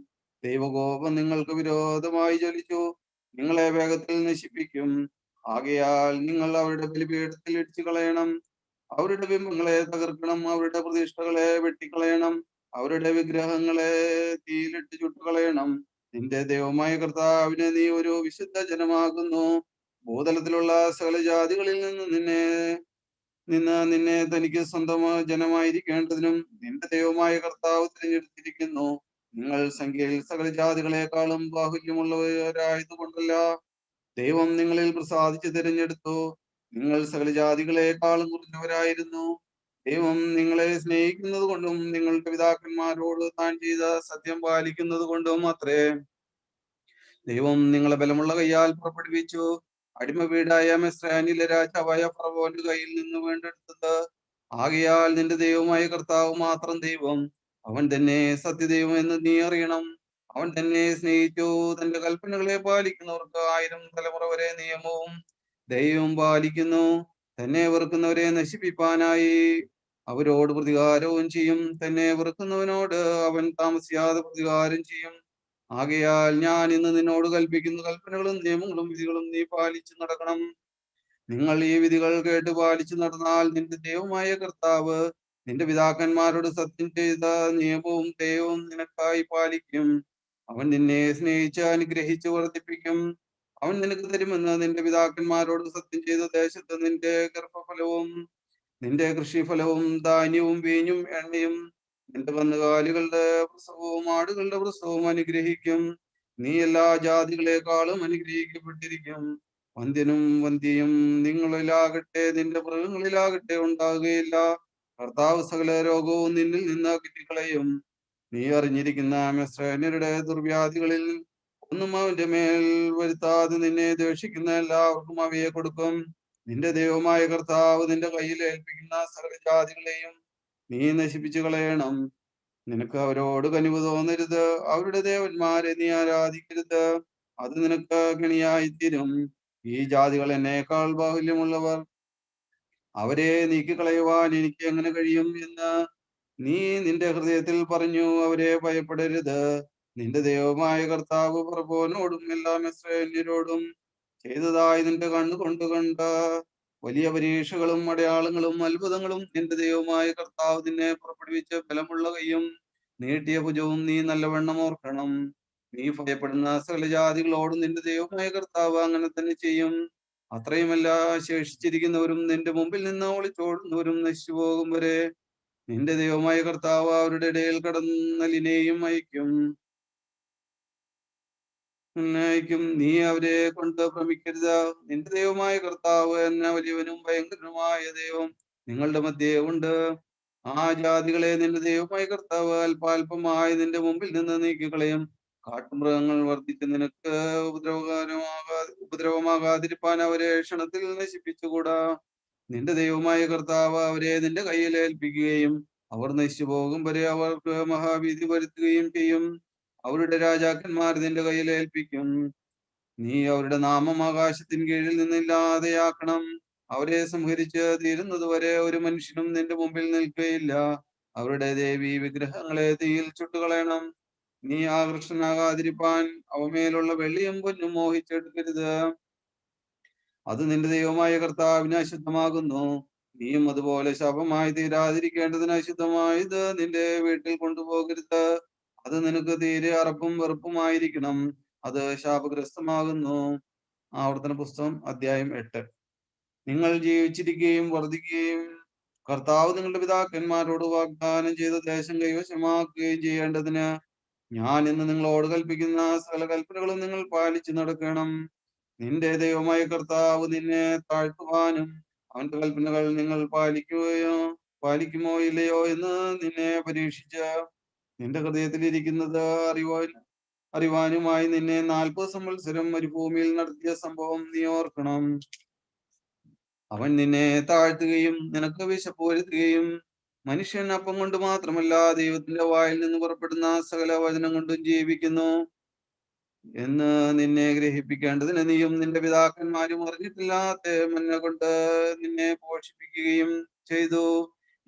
ദൈവകോപം നിങ്ങൾക്ക് വിരോധമായി ജ്വലിച്ചു നിങ്ങളെ വേഗത്തിൽ നശിപ്പിക്കും. ആകയാൽ നിങ്ങൾ അവരുടെ ബലിപീഠത്തിൽ ഇടിച്ചു കളയണം. അവരുടെ ബിംബങ്ങളെ തകർക്കണം. അവരുടെ പ്രതിഷ്ഠകളെ വെട്ടിക്കളയണം. അവരുടെ വിഗ്രഹങ്ങളെ തീയിലിട്ട് ചുട്ടുകളയണം. നിന്റെ ദൈവമായ കർത്താവിനെ നീ ഒരു വിശുദ്ധ ജനമാകുന്നു. ഭൂതലത്തിലുള്ള സകല ജാതികളിൽ നിന്നെ തനിക്ക് സ്വന്തം ജനമായിരിക്കേണ്ടതിനും നിന്റെ ദൈവമായ കർത്താവ് തിരഞ്ഞെടുത്തിരിക്കുന്നു. നിങ്ങൾ സംഖ്യയിൽ സകല ജാതികളെക്കാളും ബാഹുല്യമുള്ളവരായതുകൊണ്ടല്ല, ദൈവം നിങ്ങളിൽ പ്രസാദിച്ച് തിരഞ്ഞെടുത്തു. നിങ്ങൾ സകല ജാതികളെക്കാളും കുറഞ്ഞവരായിരുന്നു. ദൈവം നിങ്ങളെ സ്നേഹിക്കുന്നത് കൊണ്ടും നിങ്ങളുടെ പിതാക്കന്മാരോട് താൻ ചെയ്ത സത്യം പാലിക്കുന്നത് കൊണ്ടും അത്രേ. ദൈവം നിങ്ങളെ ബലമുള്ള കയ്യാൽ പുറപ്പെടുവിച്ചു. അടിമ വീടായ മിസ്രയീമിലെ രാജാവായ ഫറവോന്റെ കയ്യിൽ നിന്ന് വീണ്ടെടുത്തത്. ആകയാൽ നിന്റെ ദൈവമായ കർത്താവ് മാത്രം ദൈവം. അവൻ തന്നെ സത്യദൈവം എന്ന് നീ അറിയണം. അവൻ തന്നെ സ്നേഹിച്ചു. തന്റെ കൽപ്പനകളെ പാലിക്കുന്നവർക്ക് 1000 തലമുറ വരെ നിയമവും ദൈവവും പാലിക്കുന്നു. തന്നെ വെറുക്കുന്നവരെ നശിപ്പിപ്പാനായി അവരോട് പ്രതികാരവും ചെയ്യും. തന്നെ വെറുക്കുന്നവനോട് അവൻ താമസിയാതെ പ്രതികാരം ചെയ്യും. ആകയാൽ ഞാൻ ഇന്ന് നിന്നോട് കൽപ്പിക്കുന്ന കൽപ്പനകളും നിയമങ്ങളും വിധികളും നീ പാലിച്ചു നടക്കണം. നിങ്ങൾ ഈ വിധികൾ കേട്ട് പാലിച്ചു നടന്നാൽ നിന്റെ ദൈവമായ കർത്താവ് നിന്റെ പിതാക്കന്മാരോട് സത്യം ചെയ്ത നിയമവും ദൈവവും നിനക്കായി പാലിക്കും. അവൻ നിന്നെ സ്നേഹിച്ച് അനുഗ്രഹിച്ച് വർദ്ധിപ്പിക്കും. അവൻ നിനക്ക് തരുമെന്ന് നിന്റെ പിതാക്കന്മാരോട് സത്യം ചെയ്ത ദേശത്ത് നിന്റെ ഗർഭഫലവും നിന്റെ കൃഷിഫലവും ധാന്യവും വീഞ്ഞും എണ്ണയും നിന്റെ കന്നുകാലികളുടെ പ്രസവവും ആടുകളുടെ പ്രസവവും അനുഗ്രഹിക്കും. നീ എല്ലാ ജാതികളെക്കാളും അനുഗ്രഹിക്കപ്പെട്ടിരിക്കും. വന്ധ്യനും വന്ധ്യയും നിങ്ങളിലാകട്ടെ നിന്റെ മൃഗങ്ങളിലാകട്ടെ ഉണ്ടാകുകയില്ല. കർത്താവ് സകല രോഗവും നിന്നിൽ നിന്ന് അകറ്റിക്കളയും. നീ അറിഞ്ഞിരിക്കുന്ന മിസ്രയീമ്യരുടെ ദുർവ്യാധികളിൽ ഒന്നും അവന്റെ മേൽ വരുത്താതെ നിന്നെ ദ്വേഷിക്കുന്ന എല്ലാവർക്കും അവയെ കൊടുക്കും. നിന്റെ ദൈവമായ കർത്താവ് നിന്റെ കയ്യിൽ ഏൽപ്പിക്കുന്ന സകല ജാതികളെയും നീ നശിപ്പിച്ചു കളയണം. നിനക്ക് അവരോട് കനിവ് തോന്നരുത്. അവരുടെ ദേവന്മാരെ നീ ആരാധിക്കരുത്. അത് നിനക്ക് കെണിയായിത്തീരും. ഈ ജാതികൾ എന്നേക്കാൾ ബാഹുല്യമുള്ളവർ. അവരെ നീക്കിക്കളയുവാൻ എനിക്ക് എങ്ങനെ കഴിയും എന്ന് നീ നിന്റെ ഹൃദയത്തിൽ പറഞ്ഞു. അവരെ ഭയപ്പെടരുത്. നിന്റെ ദൈവമായ കർത്താവ് ഫറവോനോടും എല്ലാ മിസ്രയീമ്യരോടും ചെയ്തതായി നിന്റെ കണ്ണുകൊണ്ട് കണ്ട വലിയ പരീക്ഷകളും അടയാളങ്ങളും അത്ഭുതങ്ങളും നിന്റെ ദൈവമായ കർത്താവ് നിന്നെ പുറപ്പെടുവിച്ച ബലമുള്ള കൈയും നീട്ടിയ ഭുജവും നീ നല്ലവണ്ണം ഓർക്കണം. നീ ഭയപ്പെടുന്ന സകല ജാതികളോടും നിന്റെ ദൈവമായ കർത്താവ് അങ്ങനെ തന്നെ ചെയ്യും. അത്രയുമല്ല, ശേഷിച്ചിരിക്കുന്നവരും നിന്റെ മുമ്പിൽ നിന്ന് ഒളിച്ചോടുന്നവരും നശിച്ചു പോകും വരെ നിന്റെ ദൈവമായ കർത്താവ് അവരുടെ ഇടയിൽ കടന്നലിനെയും അയക്കും. നീ അവരെ കൊണ്ട് ഭ്രമിക്കരുത്. നിന്റെ ദൈവമായ കർത്താവ് എന്ന വലിയവനും ഭയങ്കരനുമായ ദൈവം നിങ്ങളുടെ മധ്യേ ഉണ്ട്. ആ ജാതികളെ നിന്റെ ദൈവമായ കർത്താവ് അല്പാൽപമായി നിന്റെ മുമ്പിൽ നിന്ന് നീക്കിക്കളയും. കാട്ടുമൃഗങ്ങൾ വർദ്ധിച്ച് നിനക്ക് ഉപദ്രവമാകാതിരിപ്പാൻ അവരെ ക്ഷണത്തിൽ നശിപ്പിച്ചുകൂടാ. നിന്റെ ദൈവമായ കർത്താവ് അവരെ നിന്റെ കയ്യിൽ ഏൽപ്പിക്കുകയും അവർ നശിച്ചു പോകും വരെ അവർക്ക് മഹാഭീതി വരുത്തുകയും ചെയ്യും. അവരുടെ രാജാക്കന്മാർ നിന്റെ കയ്യിൽ ഏൽപ്പിക്കും. നീ അവരുടെ നാമം ആകാശത്തിന് കീഴിൽ നിന്നില്ലാതെയാക്കണം. അവരെ സംഹരിച്ച് തീരുന്നത് വരെ ഒരു മനുഷ്യനും നിന്റെ മുമ്പിൽ നിൽക്കുകയില്ല. അവരുടെ ദേവി വിഗ്രഹങ്ങളെ തീയിൽ ചുട്ടുകളയണം. നീ ആകർഷനാകാതിരിപ്പാൻ അവമേലുള്ള വെള്ളിയും പൊന്നും മോഹിച്ചെടുക്കരുത്. അത് നിന്റെ ദൈവമായ കർത്താവിന് അശുദ്ധമാകുന്നു. നീയും അതുപോലെ ശാപമായി തീരാതിരിക്കേണ്ടതിന് അശുദ്ധമായത് നിന്റെ വീട്ടിൽ കൊണ്ടുപോകരുത്. അത് നിനക്ക് തീരെ അറപ്പും വെറുപ്പുമായിരിക്കണം. അത് ശാപഗ്രസ്തമാകുന്നു. ആവർത്തന പുസ്തകം അധ്യായം 8. നിങ്ങൾ ജീവിച്ചിരിക്കുകയും വർദ്ധിക്കുകയും കർത്താവ് നിങ്ങളുടെ പിതാക്കന്മാരോട് വാഗ്ദാനം ചെയ്ത ദേശം കൈവശമാക്കുകയും ചെയ്യേണ്ടതിന് ഞാൻ ഇന്ന് നിങ്ങളോട് കൽപ്പിക്കുന്ന സകല കൽപ്പനകളും നിങ്ങൾ പാലിച്ചു നടക്കണം. നിന്റെ ദൈവമായ കർത്താവ് നിന്നെ താഴ്ത്തുവാനും അവന്റെ കൽപ്പനകൾ നിങ്ങൾ പാലിക്കുമോ ഇല്ലയോ എന്ന് നിന്നെ പരീക്ഷിച്ച് നിന്റെ ഹൃദയത്തിൽ ഇരിക്കുന്നത് അറിവാനുമായി നിന്നെ 40 സംവത്സരം മരുഭൂമിയിൽ നടത്തിയ സംഭവം നീ ഓർക്കണം. അവൻ നിന്നെ താഴ്ത്തുകയും നിനക്ക് വിശപ്പ് വരുത്തുകയും മനുഷ്യൻ അപ്പം കൊണ്ട് മാത്രമല്ല ദൈവത്തിന്റെ വായിൽ നിന്ന് പുറപ്പെടുന്ന സകല വചനം കൊണ്ടും ജീവിക്കുന്നു എന്ന് നിന്നെ ഗ്രഹിപ്പിക്കേണ്ടതിന് നീയും നിന്റെ പിതാക്കന്മാരും അറിഞ്ഞിട്ടില്ലാത്ത മന്ന കൊണ്ട് നിന്നെ പോഷിപ്പിക്കുകയും ചെയ്തു.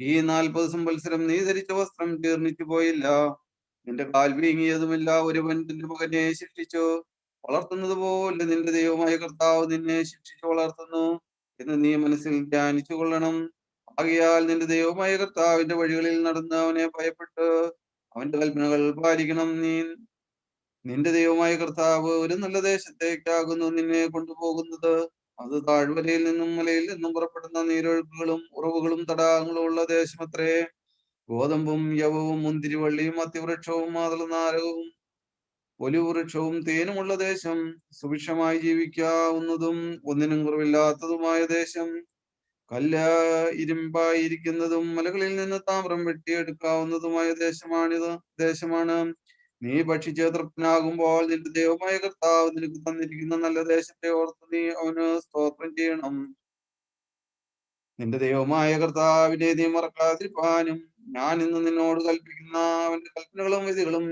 ഈ 40 സംവത്സരം നീ ധരിച്ച വസ്ത്രം ജീർണിച്ചു പോയില്ല. നിന്റെ കാൽ വീങ്ങിയതുമില്ല. ഒരുവൻ നിന്റെ മകനെ ശിക്ഷിച്ചു വളർത്തുന്നത് പോലെ നിന്റെ ദൈവമായ കർത്താവ് നിന്നെ ശിക്ഷിച്ചു വളർത്തുന്നു എന്ന് നീ മനസ്സിൽ ധ്യാനിച്ചു കൊള്ളണം. ആകയാൽ നിന്റെ ദൈവമായ കർത്താവിന്റെ വഴികളിൽ നടന്ന് അവനെ ഭയപ്പെട്ട് അവന്റെ കൽപ്പനകൾ പാലിക്കണം. നിന്റെ ദൈവമായ കർത്താവ് ഒരു നല്ല ദേശത്തേക്കാകുന്നു നിന്നെ കൊണ്ടുപോകുന്നത്. അത് താഴ്വരയിൽ നിന്നും മലയിൽ നിന്നും പുറപ്പെടുന്ന നീരൊഴുക്കുകളും ഉറവുകളും തടാകങ്ങളും ഉള്ള ദേശമത്രേ. ഗോതമ്പും യവവും മുന്തിരിവള്ളിയും അത്തിവൃക്ഷവും മാതളനാരകവും ഒലിവൃക്ഷവും തേനുമുള്ള ദേശം, സുഭിക്ഷമായി ജീവിക്കാവുന്നതും ഒന്നിനും കുറവില്ലാത്തതുമായ ദേശം, കല്ല് ഇരുമ്പായിരിക്കുന്നതും മലകളിൽ നിന്ന് താമ്രം വെട്ടിയെടുക്കാവുന്നതുമായ ദേശമാണ്. നീ ഭക്ഷിച്ച് തൃപ്തനാകുമ്പോൾ നിന്റെ ദൈവമായ കർത്താവ് നിനക്ക് തന്നിരിക്കുന്ന നല്ല ദേശത്തെ ഓർത്ത് നീ അവന് സ്തോത്രം ചെയ്യണം. നിന്റെ ദൈവമായ കർത്താവിനെ നീ മറക്കാതിരിപ്പാനും ഞാൻ ഇന്ന് നിന്നോട് കൽപ്പിക്കുന്ന അവന്റെ കൽപ്പനകളും വിധികളും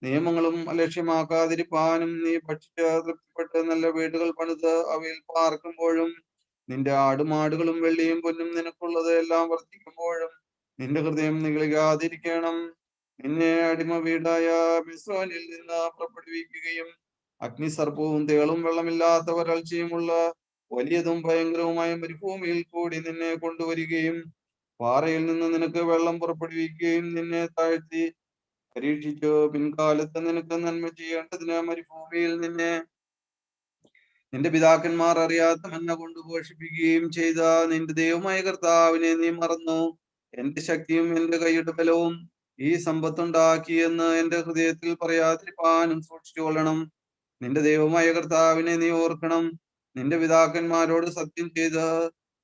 നിയമങ്ങളും അലക്ഷ്യമാക്കാതിരിപ്പാനും നീ ഭക്ഷിച്ച് തൃപ്തിപ്പെട്ട് നല്ല വീടുകൾ പണിത് അവയിൽ പാർക്കുമ്പോഴും നിന്റെ ആടുമാടുകളും വെള്ളിയും പൊന്നും നിനക്കുള്ളത് എല്ലാം വർദ്ധിക്കുമ്പോഴും നിന്റെ ഹൃദയം നിഗളിക്കാതിരിക്കണം. നിന്നെ അടിമ വീടായ മിസ്രൈമിൽ നിന്ന് പുറപ്പെടുവിക്കുകയും അഗ്നിസർപ്പവും തേളും വെള്ളമില്ലാത്ത വരൾച്ചയുമുള്ള വലിയതും ഭയങ്കരവുമായ മരുഭൂമിയിൽ കൂടി നിന്നെ കൊണ്ടുവരികയും പാറയിൽ നിന്ന് നിനക്ക് വെള്ളം പുറപ്പെടുവിക്കുകയും നിന്നെ താഴ്ത്തി പരീക്ഷിച്ചു പിൻകാലത്ത് നിനക്ക് നന്മ ചെയ്യേണ്ടതിന് മരുഭൂമിയിൽ നിന്റെ പിതാക്കന്മാർ അറിയാത്ത മന്ന കൊണ്ട് പോഷിപ്പിക്കുകയും ചെയ്ത നിന്റെ ദൈവമായ കർത്താവിനെ നീ മറന്നു. എന്റെ ശക്തിയും എന്റെ കൈയുടെ ബലവും ഈ സമ്പത്തുണ്ടാക്കിയെന്ന് എന്റെ ഹൃദയത്തിൽ പറയാതിരിപ്പാനും സൂക്ഷിച്ചുകൊള്ളണം. നിന്റെ ദൈവമായ കർത്താവിനെ നീ ഓർക്കണം. നിന്റെ പിതാക്കന്മാരോട് സത്യം ചെയ്ത്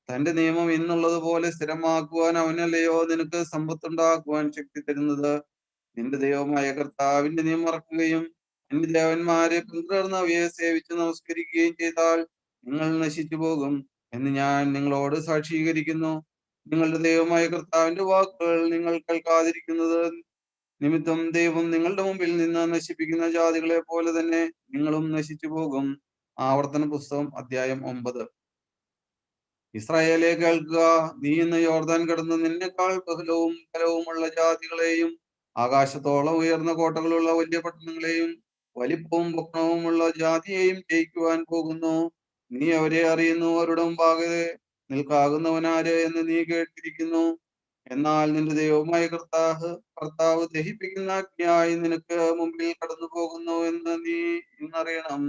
തന്റെ നിയമം എന്നുള്ളത് പോലെ സ്ഥിരമാക്കുവാൻ അവനല്ലയോ നിനക്ക് സമ്പത്തുണ്ടാക്കുവാൻ ശക്തി തരുന്നത്. നിന്റെ ദൈവമായ കർത്താവിന്റെ നീ മറക്കുകയും എന്റെ ദേവന്മാരെ പിന്തുടർന്ന് അവയെ സേവിച്ച് നമസ്കരിക്കുകയും ചെയ്താൽ നിങ്ങൾ നശിച്ചു പോകും എന്ന് ഞാൻ നിങ്ങളോട് സാക്ഷീകരിക്കുന്നു. നിങ്ങളുടെ ദൈവമായ കർത്താവിന്റെ വാക്കുകൾ നിങ്ങൾ കേൾക്കാതിരിക്കുന്നത് നിമിത്തം ദൈവം നിങ്ങളുടെ മുമ്പിൽ നിന്ന് നശിപ്പിക്കുന്ന ജാതികളെ പോലെ തന്നെ നിങ്ങളും നശിച്ചു പോകും. ആവർത്തന പുസ്തകം അധ്യായം 9. ഇസ്രായേലെ കേൾക്കുക, നീ ഇന്ന് യോർദാൻ കടന്ന് നിന്നെക്കാൾ ബഹുലവും ബലവുമുള്ള ജാതികളെയും ആകാശത്തോളം ഉയർന്ന കോട്ടകളുള്ള വലിയ പട്ടണങ്ങളെയും വലിപ്പവും പൊക്കണവുമുള്ള ജാതിയെയും ജയിക്കുവാൻ പോകുന്നു. നീ അവരെ അറിയുന്നു, അവരുടെ മുമ്പാകെ നിൽക്കാകുന്നവനാര് എന്ന് നീ കേട്ടിരിക്കുന്നു. എന്നാൽ നിന്റെ ദൈവമായ കർത്താവ് ദഹിപ്പിക്കുന്ന അഗ്നിയായി നിനക്ക് മുമ്പിൽ കടന്നു പോകുന്നു എന്ന് നീ ഇന്നറിയണം.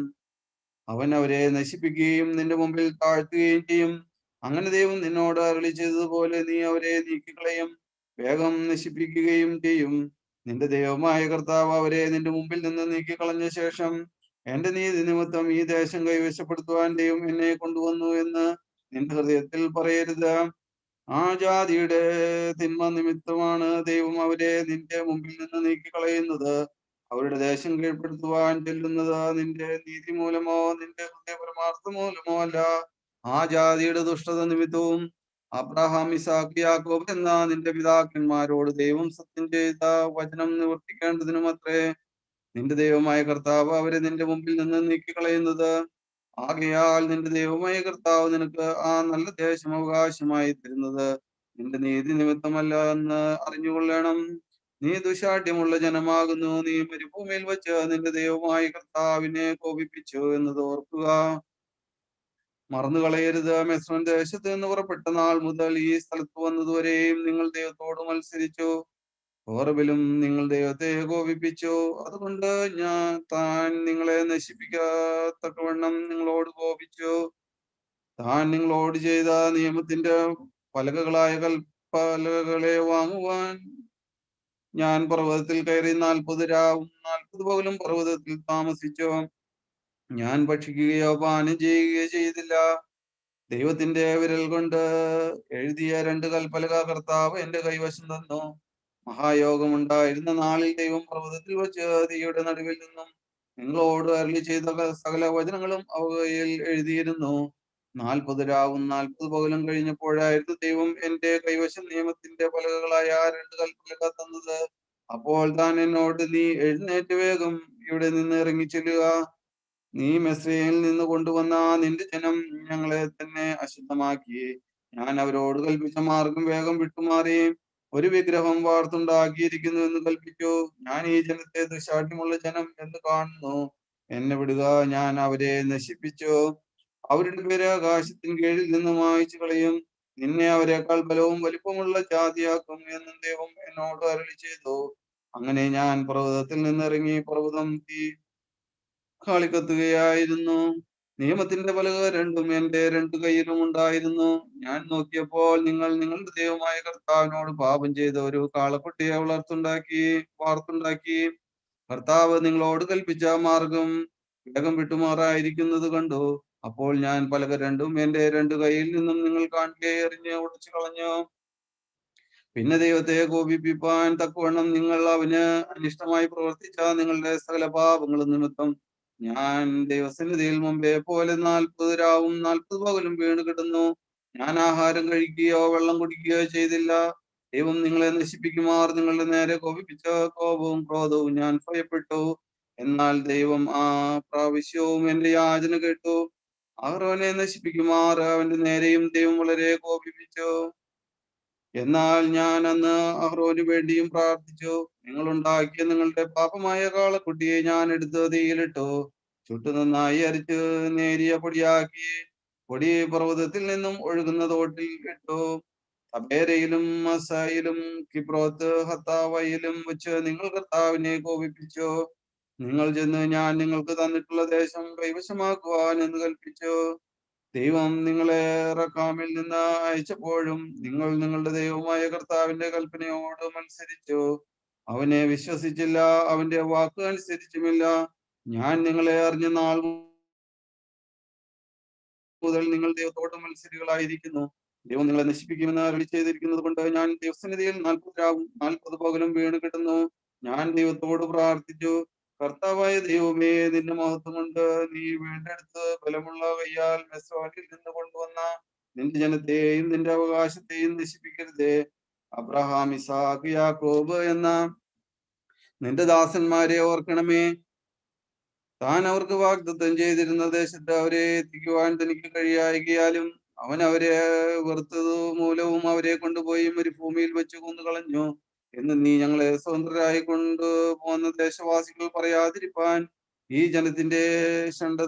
അവൻ അവരെ നശിപ്പിക്കുകയും നിന്റെ മുമ്പിൽ താഴ്ത്തുകയും ചെയ്യും. അങ്ങനെ ദൈവം നിന്നോട് അരുളി ചെയ്തതുപോലെ നീ അവരെ നീക്കിക്കളയും, വേഗം നശിപ്പിക്കുകയും ചെയ്യും. നിന്റെ ദൈവമായ കർത്താവ് അവരെ നിന്റെ മുമ്പിൽ നിന്ന് നീക്കിക്കളഞ്ഞ ശേഷം എന്റെ നീതി നിമിത്തം ഈ ദേശം കൈവശപ്പെടുത്തുവാൻ ദൈവം എന്നെ കൊണ്ടുവന്നു എന്ന് നിന്റെ ഹൃദയത്തിൽ പറയരുത്. ആ ജാതിയുടെ തിന്മ നിമിത്തമാണ് ദൈവം അവരെ നിന്റെ മുമ്പിൽ നിന്ന് നീക്കിക്കളയുന്നത്. അവരുടെ ദേശം കീഴ്പ്പെടുത്തുവാൻ ചെല്ലുന്നത് നിന്റെ നീതി മൂലമോ നിന്റെ ഹൃദയപരമാർത്ഥം മൂലമോ അല്ല, ആ ജാതിയുടെ ദുഷ്ടത നിമിത്തവും അബ്രഹാം ഇസാക്ക് യാക്കോബ് എന്ന നിന്റെ പിതാക്കന്മാരോട് ദൈവം സത്യം ചെയ്ത വചനം നിവർത്തിക്കേണ്ടതിനും അത്രേ നിന്റെ ദൈവമായ കർത്താവ് അവരെ നിന്റെ മുമ്പിൽ നിന്ന് നീക്കിക്കളയുന്നത്. ആകയാൽ നിന്റെ ദൈവമായ കർത്താവ് നിനക്ക് ആ നല്ല ദേശം അവകാശമായി തരുന്നത് നിന്റെ നീതി നിമിത്തമല്ല എന്ന് അറിഞ്ഞുകൊള്ളണം. നീ ദുശാഠ്യമുള്ള ജനമാകുന്നു. നീ മരുഭൂമിയിൽ വെച്ച് നിന്റെ ദൈവമായ കർത്താവിനെ കോപിപ്പിച്ചു എന്നത് ഓർക്കുക. മറന്നു കളയരുത്. മിസ്രയീം ദേശത്ത് നിന്ന് പുറപ്പെട്ട നാൾ മുതൽ ഈ സ്ഥലത്ത് വന്നതുവരെയും നിങ്ങൾ ദൈവത്തോട് മത്സരിച്ചു. ഹോറബിലും നിങ്ങൾ ദൈവത്തെ കോപിപ്പിച്ചു. അതുകൊണ്ട് താൻ നിങ്ങളെ നശിപ്പിക്കത്തക്കവണ്ണം നിങ്ങളോട് കോപിച്ചു. താൻ നിങ്ങളോട് ചെയ്ത നിയമത്തിന്റെ പലകകളായ കൽപ്പലകളെ വാങ്ങുവാൻ ഞാൻ പർവ്വതത്തിൽ കയറി 40 രാവും 40 പകലും പർവ്വതത്തിൽ താമസിച്ചു. ഞാൻ ഭക്ഷിക്കുകയോ പാനം ചെയ്യുകയോ ചെയ്തില്ല. ദൈവത്തിന്റെ വിരൽ കൊണ്ട് എഴുതിയ 2 കൽപ്പലക കർത്താവ് എന്റെ കൈവശം തന്നു. മഹായോഗമുണ്ടായിരുന്ന നാളിൽ ദൈവം പർവ്വതത്തിൽ വെച്ച് തീയുടെ നടുവിൽ നിന്നും നിങ്ങളോട് അരുളി ചെയ്ത സകല വചനങ്ങളും അവയിൽ എഴുതിയിരുന്നു. 40 രാവും 40 പകലും കഴിഞ്ഞപ്പോഴായിരുന്നു ദൈവം എന്റെ കൈവശം നിയമത്തിന്റെ പലകകളായ 2 കൽപ്പലക തന്നത്. അപ്പോൾ താൻ എന്നോട്, നീ എഴുന്നേറ്റ് വേഗം ഇവിടെ നിന്ന് ഇറങ്ങിച്ചെല്ലുക. നീ മിസ്രയീമിൽ നിന്ന് കൊണ്ടുവന്ന നിന്റെ ജനം ഞങ്ങളെ തന്നെ അശുദ്ധമാക്കി. ഞാൻ അവരോട് കൽപ്പിച്ച മാർഗം വേഗം വിട്ടുമാറി ഒരു വിഗ്രഹം വാർത്തുണ്ടാക്കിയിരിക്കുന്നു എന്ന് കൽപ്പിച്ചു. ഞാൻ ഈ ജനത്തെ ദുശാഠ്യമുള്ള ജനം എന്ന് കാണുന്നു. എന്നെ വിടുക, ഞാൻ അവരെ നശിപ്പിച്ചു. അവരുടെ പേര് ആകാശത്തിന് കീഴിൽ നിന്ന് മായ്ച്ചു കളയും. നിന്നെ അവരെക്കാൾ ബലവും വലിപ്പമുള്ള ജാതിയാക്കും എന്നും ദൈവം എന്നോട് അരുളി ചെയ്തു. അങ്ങനെ ഞാൻ പർവ്വതത്തിൽ നിന്നിറങ്ങി പർവ്വതം തീ കാളിക്കത്തുകയായിരുന്നു. നിയമത്തിന്റെ പലക രണ്ടും എന്റെ രണ്ടു കൈയിലും ഉണ്ടായിരുന്നു. ഞാൻ നോക്കിയപ്പോൾ നിങ്ങൾ നിങ്ങളുടെ ദൈവമായ കർത്താവിനോട് പാപം ചെയ്ത ഒരു കാളക്കുട്ടിയെ വാർത്തുണ്ടാക്കി കർത്താവ് നിങ്ങളോട് കൽപ്പിച്ച മാർഗം വേഗം വിട്ടുമാറായിരിക്കുന്നത് കണ്ടു. അപ്പോൾ ഞാൻ പലക രണ്ടും എന്റെ രണ്ടു കൈയിൽ നിന്നും നിങ്ങൾ കാണുകയെ എറിഞ്ഞ് ഉടച്ചു കളഞ്ഞു. പിന്നെ ദൈവത്തെ കോപിപ്പിപ്പാൻ തക്കവണ്ണം നിങ്ങൾ അവന് അനിഷ്ടമായി പ്രവർത്തിച്ച നിങ്ങളുടെ സകല പാപങ്ങളും നിമിത്തം ഞാൻ ദൈവസന്നിധിയിൽ മുമ്പേ പോലെ 40 രാവും 40 പകലും വീണ് കിടന്നു. ഞാൻ ആഹാരം കഴിക്കുകയോ വെള്ളം കുടിക്കുകയോ ചെയ്തില്ല. ദൈവം നിങ്ങളെ നശിപ്പിക്കുമാർ നിങ്ങളുടെ നേരെ കോപിപ്പിച്ച കോപവും ക്രോധവും ഞാൻ ഭയപ്പെട്ടു. എന്നാൽ ദൈവം ആ പ്രാവശ്യവും എന്റെ യാചന കേട്ടു. അഹ്റോനെ നശിപ്പിക്കുമാർ അവന്റെ നേരെയും ദൈവം വളരെ കോപിപ്പിച്ചു. എന്നാൽ ഞാൻ അന്ന് അഹ്റോന് വേണ്ടിയും പ്രാർത്ഥിച്ചു. നിങ്ങൾ ഉണ്ടാക്കിയ നിങ്ങളുടെ പാപമായ കാളക്കുട്ടിയെ ഞാൻ എടുത്ത് തീയിലിട്ടു ചുട്ടു നന്നായി അരിച്ച് നേരിയ പൊടിയാക്കി പൊടി പർവ്വതത്തിൽ നിന്നും ഒഴുകുന്ന തോട്ടിൽ ഇട്ടു. തബേരയിലും മസായിലും കിബ്രോത്ത് ഹത്താവയിലും വെച്ച് നിങ്ങൾ കർത്താവിനെ കോപിപ്പിച്ചു. നിങ്ങൾ ചെന്ന് ഞാൻ നിങ്ങൾക്ക് തന്നിട്ടുള്ള ദേശം കൈവശമാക്കുവാൻ എന്ന് കൽപ്പിച്ചു. ദൈവം നിങ്ങളെ റക്കാമിൽ നിന്ന് അയച്ചപ്പോഴും നിങ്ങൾ നിങ്ങളുടെ ദൈവമായ കർത്താവിന്റെ കൽപ്പനയോട് മത്സരിച്ചു. അവനെ വിശ്വസിച്ചില്ല, അവന്റെ വാക്ക് അനുസരിച്ചുമില്ല. ഞാൻ നിങ്ങളെ അറിഞ്ഞ നാൾ മുതൽ നിങ്ങൾ ദൈവത്തോട് മത്സരികളായിരിക്കുന്നു. ദൈവം നിങ്ങളെ നശിപ്പിക്കുമെന്ന് അരുളി ചെയ്തിരിക്കുന്നത് കൊണ്ട് ഞാൻ ദൈവസന്നിധിയിൽ 40 രാവും 40 പകലും വീണ് കിടന്നു. ഞാൻ ദൈവത്തോട് പ്രാർത്ഥിച്ചു, കർത്താവായ ദൈവമേ, നിന്റെ മഹത്വം കൊണ്ട് നീ വീണ്ടെടുത്ത് ബലമുള്ള കയ്യാൽ മെസ്രോനിൽ നിന്ന് കൊണ്ടുവന്ന നിന്റെ ജനത്തെയും നിന്റെ അവകാശത്തെയും നശിപ്പിക്കരുതേ. അബ്രഹാം, ഇസാഖ്, യാക്കോബ് എന്ന നിന്റെ ദാസന്മാരെ ഓർക്കണമേ. താൻ അവർക്ക് വാഗ്ദത്തം ചെയ്തിരുന്ന ദേശത്ത് അവരെ എത്തിക്കുവാൻ തനിക്ക് കഴിയായികയാലും അവൻ അവരെ വെറുത്തതു മൂലവും അവരെ കൊണ്ടുപോയി മരുഭൂമിയിൽ വെച്ച് കൊന്നുകളഞ്ഞു എന്ന് നീ ഞങ്ങളെ സ്വതന്ത്രരായി കൊണ്ടുപോകുന്ന ദേശവാസികൾ പറയാതിരിപ്പാൻ ഈ ജനത്തിന്റെ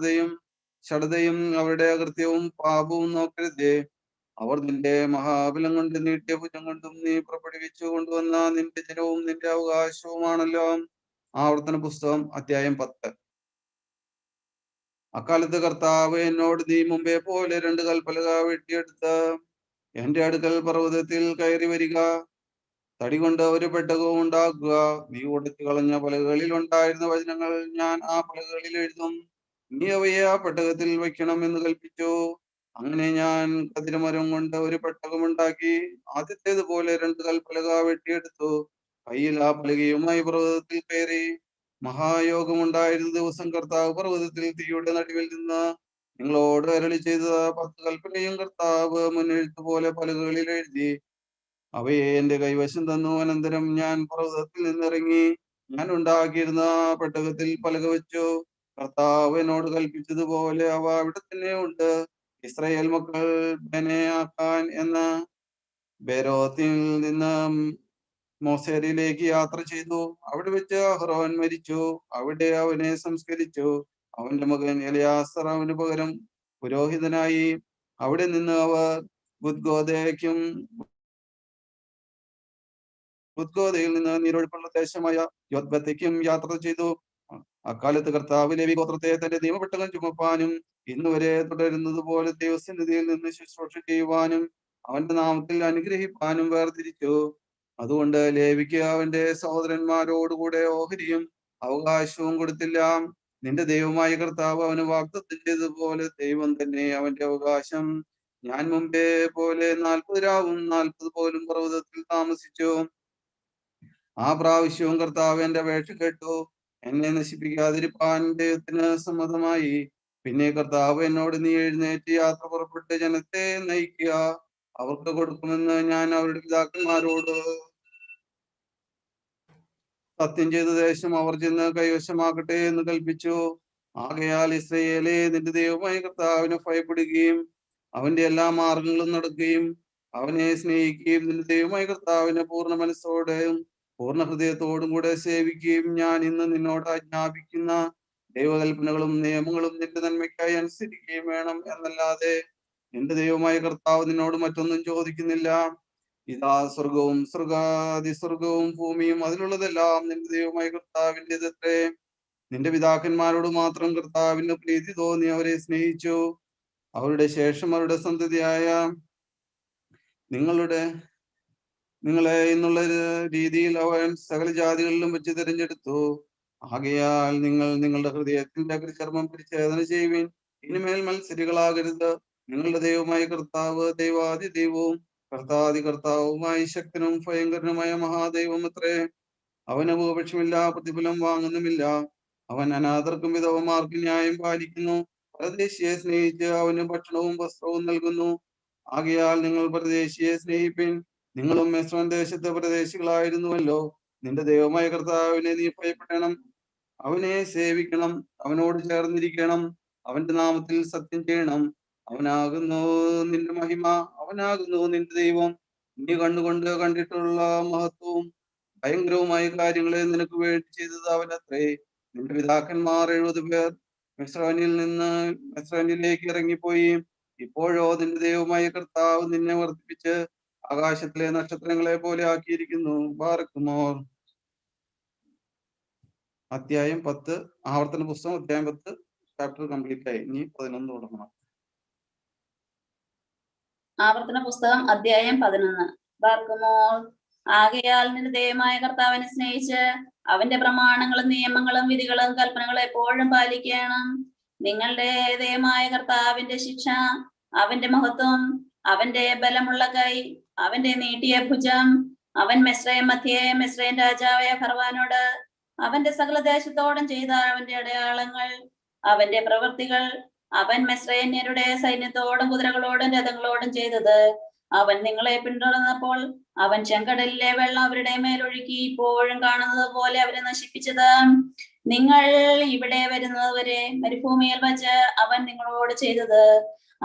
ഷഡതയും അവരുടെ അകൃത്യവും പാപവും നോക്കരുതേ. അവർ നിന്റെ മഹാബലം കൊണ്ട് നീട്ടിയ ഭുജം കൊണ്ടും നീ പുറപ്പെടുവിച്ചു കൊണ്ടുവന്ന നിന്റെ ജനവും നിന്റെ അവകാശവുമാണല്ലോ. ആവർത്തന പുസ്തകം അധ്യായം 10. അക്കാലത്ത് കർത്താവ് എന്നോട്, നീ മുമ്പേ പോലെ 2 കൽപ്പലക വെട്ടിയെടുത്ത് എന്റെ അടുക്കൽ പർവ്വതത്തിൽ കയറി വരിക. തടി കൊണ്ട് ഒരു പെട്ടകവും ഉണ്ടാക്കുക. നീ ഉടച്ചു കളഞ്ഞ പലകകളിൽ ഉണ്ടായിരുന്ന വചനങ്ങൾ ഞാൻ ആ പലകകളിൽ എഴുതും. നീ അവയെ ആ പെട്ടകത്തിൽ വയ്ക്കണം എന്ന് കൽപ്പിച്ചു. അങ്ങനെ ഞാൻ കതിരമരം കൊണ്ട് ഒരു പെട്ടകമുണ്ടാക്കി ആദ്യത്തേതുപോലെ 2 കൽപ്പലക വെട്ടിയെടുത്തു. കയ്യിൽ ആ പലകയുമായി പർവ്വതത്തിൽ കയറി. മഹായോഗമുണ്ടായിരുന്ന ദിവസം കർത്താവ് പർവ്വതത്തിൽ തീയുടെ നടുവിൽ നിന്ന് നിങ്ങളോട് അരുളി ചെയ്ത 10 കൽപ്പനയും കർത്താവ് മുന്നെഴുത്തുപോലെ പലകകളിൽ എഴുതി അവയെ എന്റെ കൈവശം തന്നു. അനന്തരം ഞാൻ പർവ്വതത്തിൽ നിന്നിറങ്ങി ഞാൻ ഉണ്ടാക്കിയിരുന്ന പെട്ടകത്തിൽ പലക വെച്ചു. കർത്താവ് എന്നോട് കൽപ്പിച്ചതുപോലെ അവ അവിടെ തന്നെ ഉണ്ട്. ഇസ്രായേൽ മക്കൾ ബെനയാക്കാൻ എന്ന ബേരോത്തിൽ നിന്ന് മോസേരിയിലേക്ക് യാത്ര ചെയ്തു. അവിടെ വെച്ച് അഹ്റോൻ മരിച്ചു. അവിടെ അവനെ സംസ്കരിച്ചു. അവന്റെ മകൻ എലിയാസർ അവന് പകരം പുരോഹിതനായി. അവിടെ നിന്ന് അവർ ബുദ്ഗോദയിൽ നിന്ന് നീരൊഴുക്കുള്ള ദേശമായ യോത്ബത്തേക്കും യാത്ര ചെയ്തു. അക്കാലത്ത് കർത്താവ് ലേവി ഗോത്രത്തെ തന്റെ നിയമപ്പെട്ടകം ചുമപ്പാനും ഇന്നുവരെ തുടരുന്നത് പോലെ ദൈവസന്നിധിയിൽ നിന്ന് ശുശ്രൂഷ ചെയ്യുവാനും അവന്റെ നാമത്തിൽ അനുഗ്രഹിപ്പാനും വേർതിരിച്ചു. അതുകൊണ്ട് ലേവിക്ക് അവന്റെ സഹോദരന്മാരോടുകൂടെ ഓഹരിയും അവകാശവും കൊടുത്തില്ല. നിന്റെ ദൈവമായ കർത്താവ് അവന് വാഗ്ദത്തം ചെയ്തതുപോലെ ദൈവം തന്നെ അവന്റെ അവകാശം. ഞാൻ മുമ്പേ പോലെ 40 രാവും 40 പകലും പർവ്വതത്തിൽ താമസിച്ചു. ആ പ്രാവശ്യവും കർത്താവ് എന്റെ അപേക്ഷ കേട്ടു. എന്നെ നശിപ്പിക്കാതിരിപ്പാൻ ദൈവത്തിന് സമ്മതമായി. പിന്നെ കർത്താവ് എന്നോട്, നീ എഴുന്നേറ്റ് യാത്ര പുറപ്പെട്ട് ജനത്തെ നയിക്കുക. അവർക്ക് കൊടുക്കുമെന്ന് ഞാൻ അവരുടെ പിതാക്കന്മാരോട് സത്യം ചെയ്ത ദേശം അവർ ചെന്ന് കൈവശമാക്കട്ടെ എന്ന് കൽപ്പിച്ചു. ആകയാൽ ഇസ്രായേലേ, നിന്റെ ദൈവമായ കർത്താവിനെ ഭയപ്പെടുകയും അവന്റെ എല്ലാ മാർഗങ്ങളും നടക്കുകയും അവനെ സ്നേഹിക്കുകയും നിന്റെ ദൈവമായ കർത്താവിനെ പൂർണ്ണ മനസ്സോടെയും പൂർണ്ണ ഹൃദയത്തോടും കൂടെ സേവിക്കുകയും ഞാൻ ഇന്ന് നിന്നോട് ആജ്ഞാപിക്കുന്ന ദൈവകൽപ്പനകളും നിയമങ്ങളും നിന്റെ നന്മയ്ക്കായി അനുസരിക്കുകയും വേണം എന്നല്ലാതെ നിന്റെ ദൈവമായ കർത്താവ് നിന്നോട് മറ്റൊന്നും ചോദിക്കുന്നില്ല. ഇതാ സ്വർഗവും സ്വർഗാതിസ്വർഗവും ഭൂമിയും അതിലുള്ളതെല്ലാം നിന്റെ ദൈവമായ കർത്താവിൻ്റെതത്രേ. നിന്റെ പിതാക്കന്മാരോട് മാത്രം കർത്താവിന് പ്രീതി തോന്നി അവരെ സ്നേഹിച്ചു. അവരുടെ ശേഷം അവരുടെ സന്തതിയായ നിങ്ങളെ എന്നുള്ള രീതിയിൽ അവൻ സകല ജാതികളിലും വെച്ച് തിരഞ്ഞെടുത്തു. ആകയാൽ നിങ്ങൾ നിങ്ങളുടെ ഹൃദയത്തിന്റെ അഗ്രചർമ്മം പരിച്ഛേദന ചെയ്യുവിൻ. ഇനിമേൽ മത്സരികളാകരുത്. നിങ്ങളുടെ ദൈവമായ കർത്താവ് ദൈവാദി ദൈവവും കർത്താദി കർത്താവുമായി ശക്തനും ഭയങ്കരനുമായ മഹാദൈവം അത്രേ. അവന് ഉപപക്ഷമില്ല, പ്രതിഫലം വാങ്ങുന്നുമില്ല. അവൻ അനാഥർക്കും വിധവമാർക്കും ന്യായം പാലിക്കുന്നു. പരദേശിയെ സ്നേഹിച്ച് അവന് ഭക്ഷണവും വസ്ത്രവും നൽകുന്നു. ആകയാൽ നിങ്ങൾ പരദേശിയെ സ്നേഹിപ്പിൻ. നിങ്ങളും മിസ്രയീം ദേശത്തെ പരദേശികളായിരുന്നുവല്ലോ. നിന്റെ ദൈവമായ കർത്താവിനെ നീ ഭയപ്പെടണം, അവനെ സേവിക്കണം, അവനോട് ചേർന്നിരിക്കണം, അവന്റെ നാമത്തിൽ സത്യം ചെയ്യണം. അവനാകുന്നു നിന്റെ മഹിമ, അവനാകുന്നു നിന്റെ ദൈവം. നീ കണ്ണുകൊണ്ട് കണ്ടിട്ടുള്ള മഹത്വവും ഭയങ്കരവുമായ കാര്യങ്ങളെ നിനക്ക് വേണ്ടി ചെയ്തത് അവനത്രേ. നിന്റെ പിതാക്കന്മാർ 70 പേർ മിസ്രയീമിലേക്ക് ഇറങ്ങിപ്പോയി. ഇപ്പോഴോ നിന്റെ ദൈവമായ കർത്താവ് നിന്നെ വർദ്ധിപ്പിച്ച് ആകാശത്തിലെ നക്ഷത്രങ്ങളെ പോലെ ആക്കിയിരിക്കുന്നു. ബാറക്കുമോർ. അധ്യായം 10, ആവർത്തന പുസ്തകം അധ്യായം 10 ചാപ്റ്റർ കംപ്ലീറ്റ് ആയി. ഇനി 11 തുടങ്ങണം. ആവർത്തന പുസ്തകം അധ്യായം 11. ബാർക്കുമോർ. ആകയാൽ നിന്റെ ദൈവമായ കർത്താവിനെ സ്നേഹിച്ച് അവന്റെ പ്രമാണങ്ങളും നിയമങ്ങളും വിധികളും കൽപ്പനകളും എപ്പോഴും പാലിക്കണം. നിങ്ങളുടെ ദൈവമായ കർത്താവിന്റെ ശിക്ഷ, അവന്റെ മഹത്വം, അവന്റെ ബലമുള്ള കൈ, അവന്റെ നീട്ടിയ ഭുജം, അവൻ മിസ്രയീം മധ്യേ മിസ്രയീം രാജാവായ ഫറവോനോട് അവന്റെ സകല ദേശത്തോടും ചെയ്ത അവന്റെ അടയാളങ്ങൾ, അവന്റെ പ്രവൃത്തികൾ, അവൻ മിസ്രയീമ്യരുടെ സൈന്യത്തോടും കുതിരകളോടും രഥങ്ങളോടും ചെയ്തത്, അവൻ നിങ്ങളെ പിന്തുടർന്നപ്പോൾ അവൻ ചെങ്കടലിലെ വെള്ളം അവരുടെ മേലൊഴുക്കി ഇപ്പോഴും കാണുന്നത് പോലെ അവരെ നശിപ്പിച്ചത്, നിങ്ങൾ ഇവിടെ വരുന്നതുവരെ മരുഭൂമിയിൽ വച്ച് അവൻ നിങ്ങളോട് ചെയ്തത്,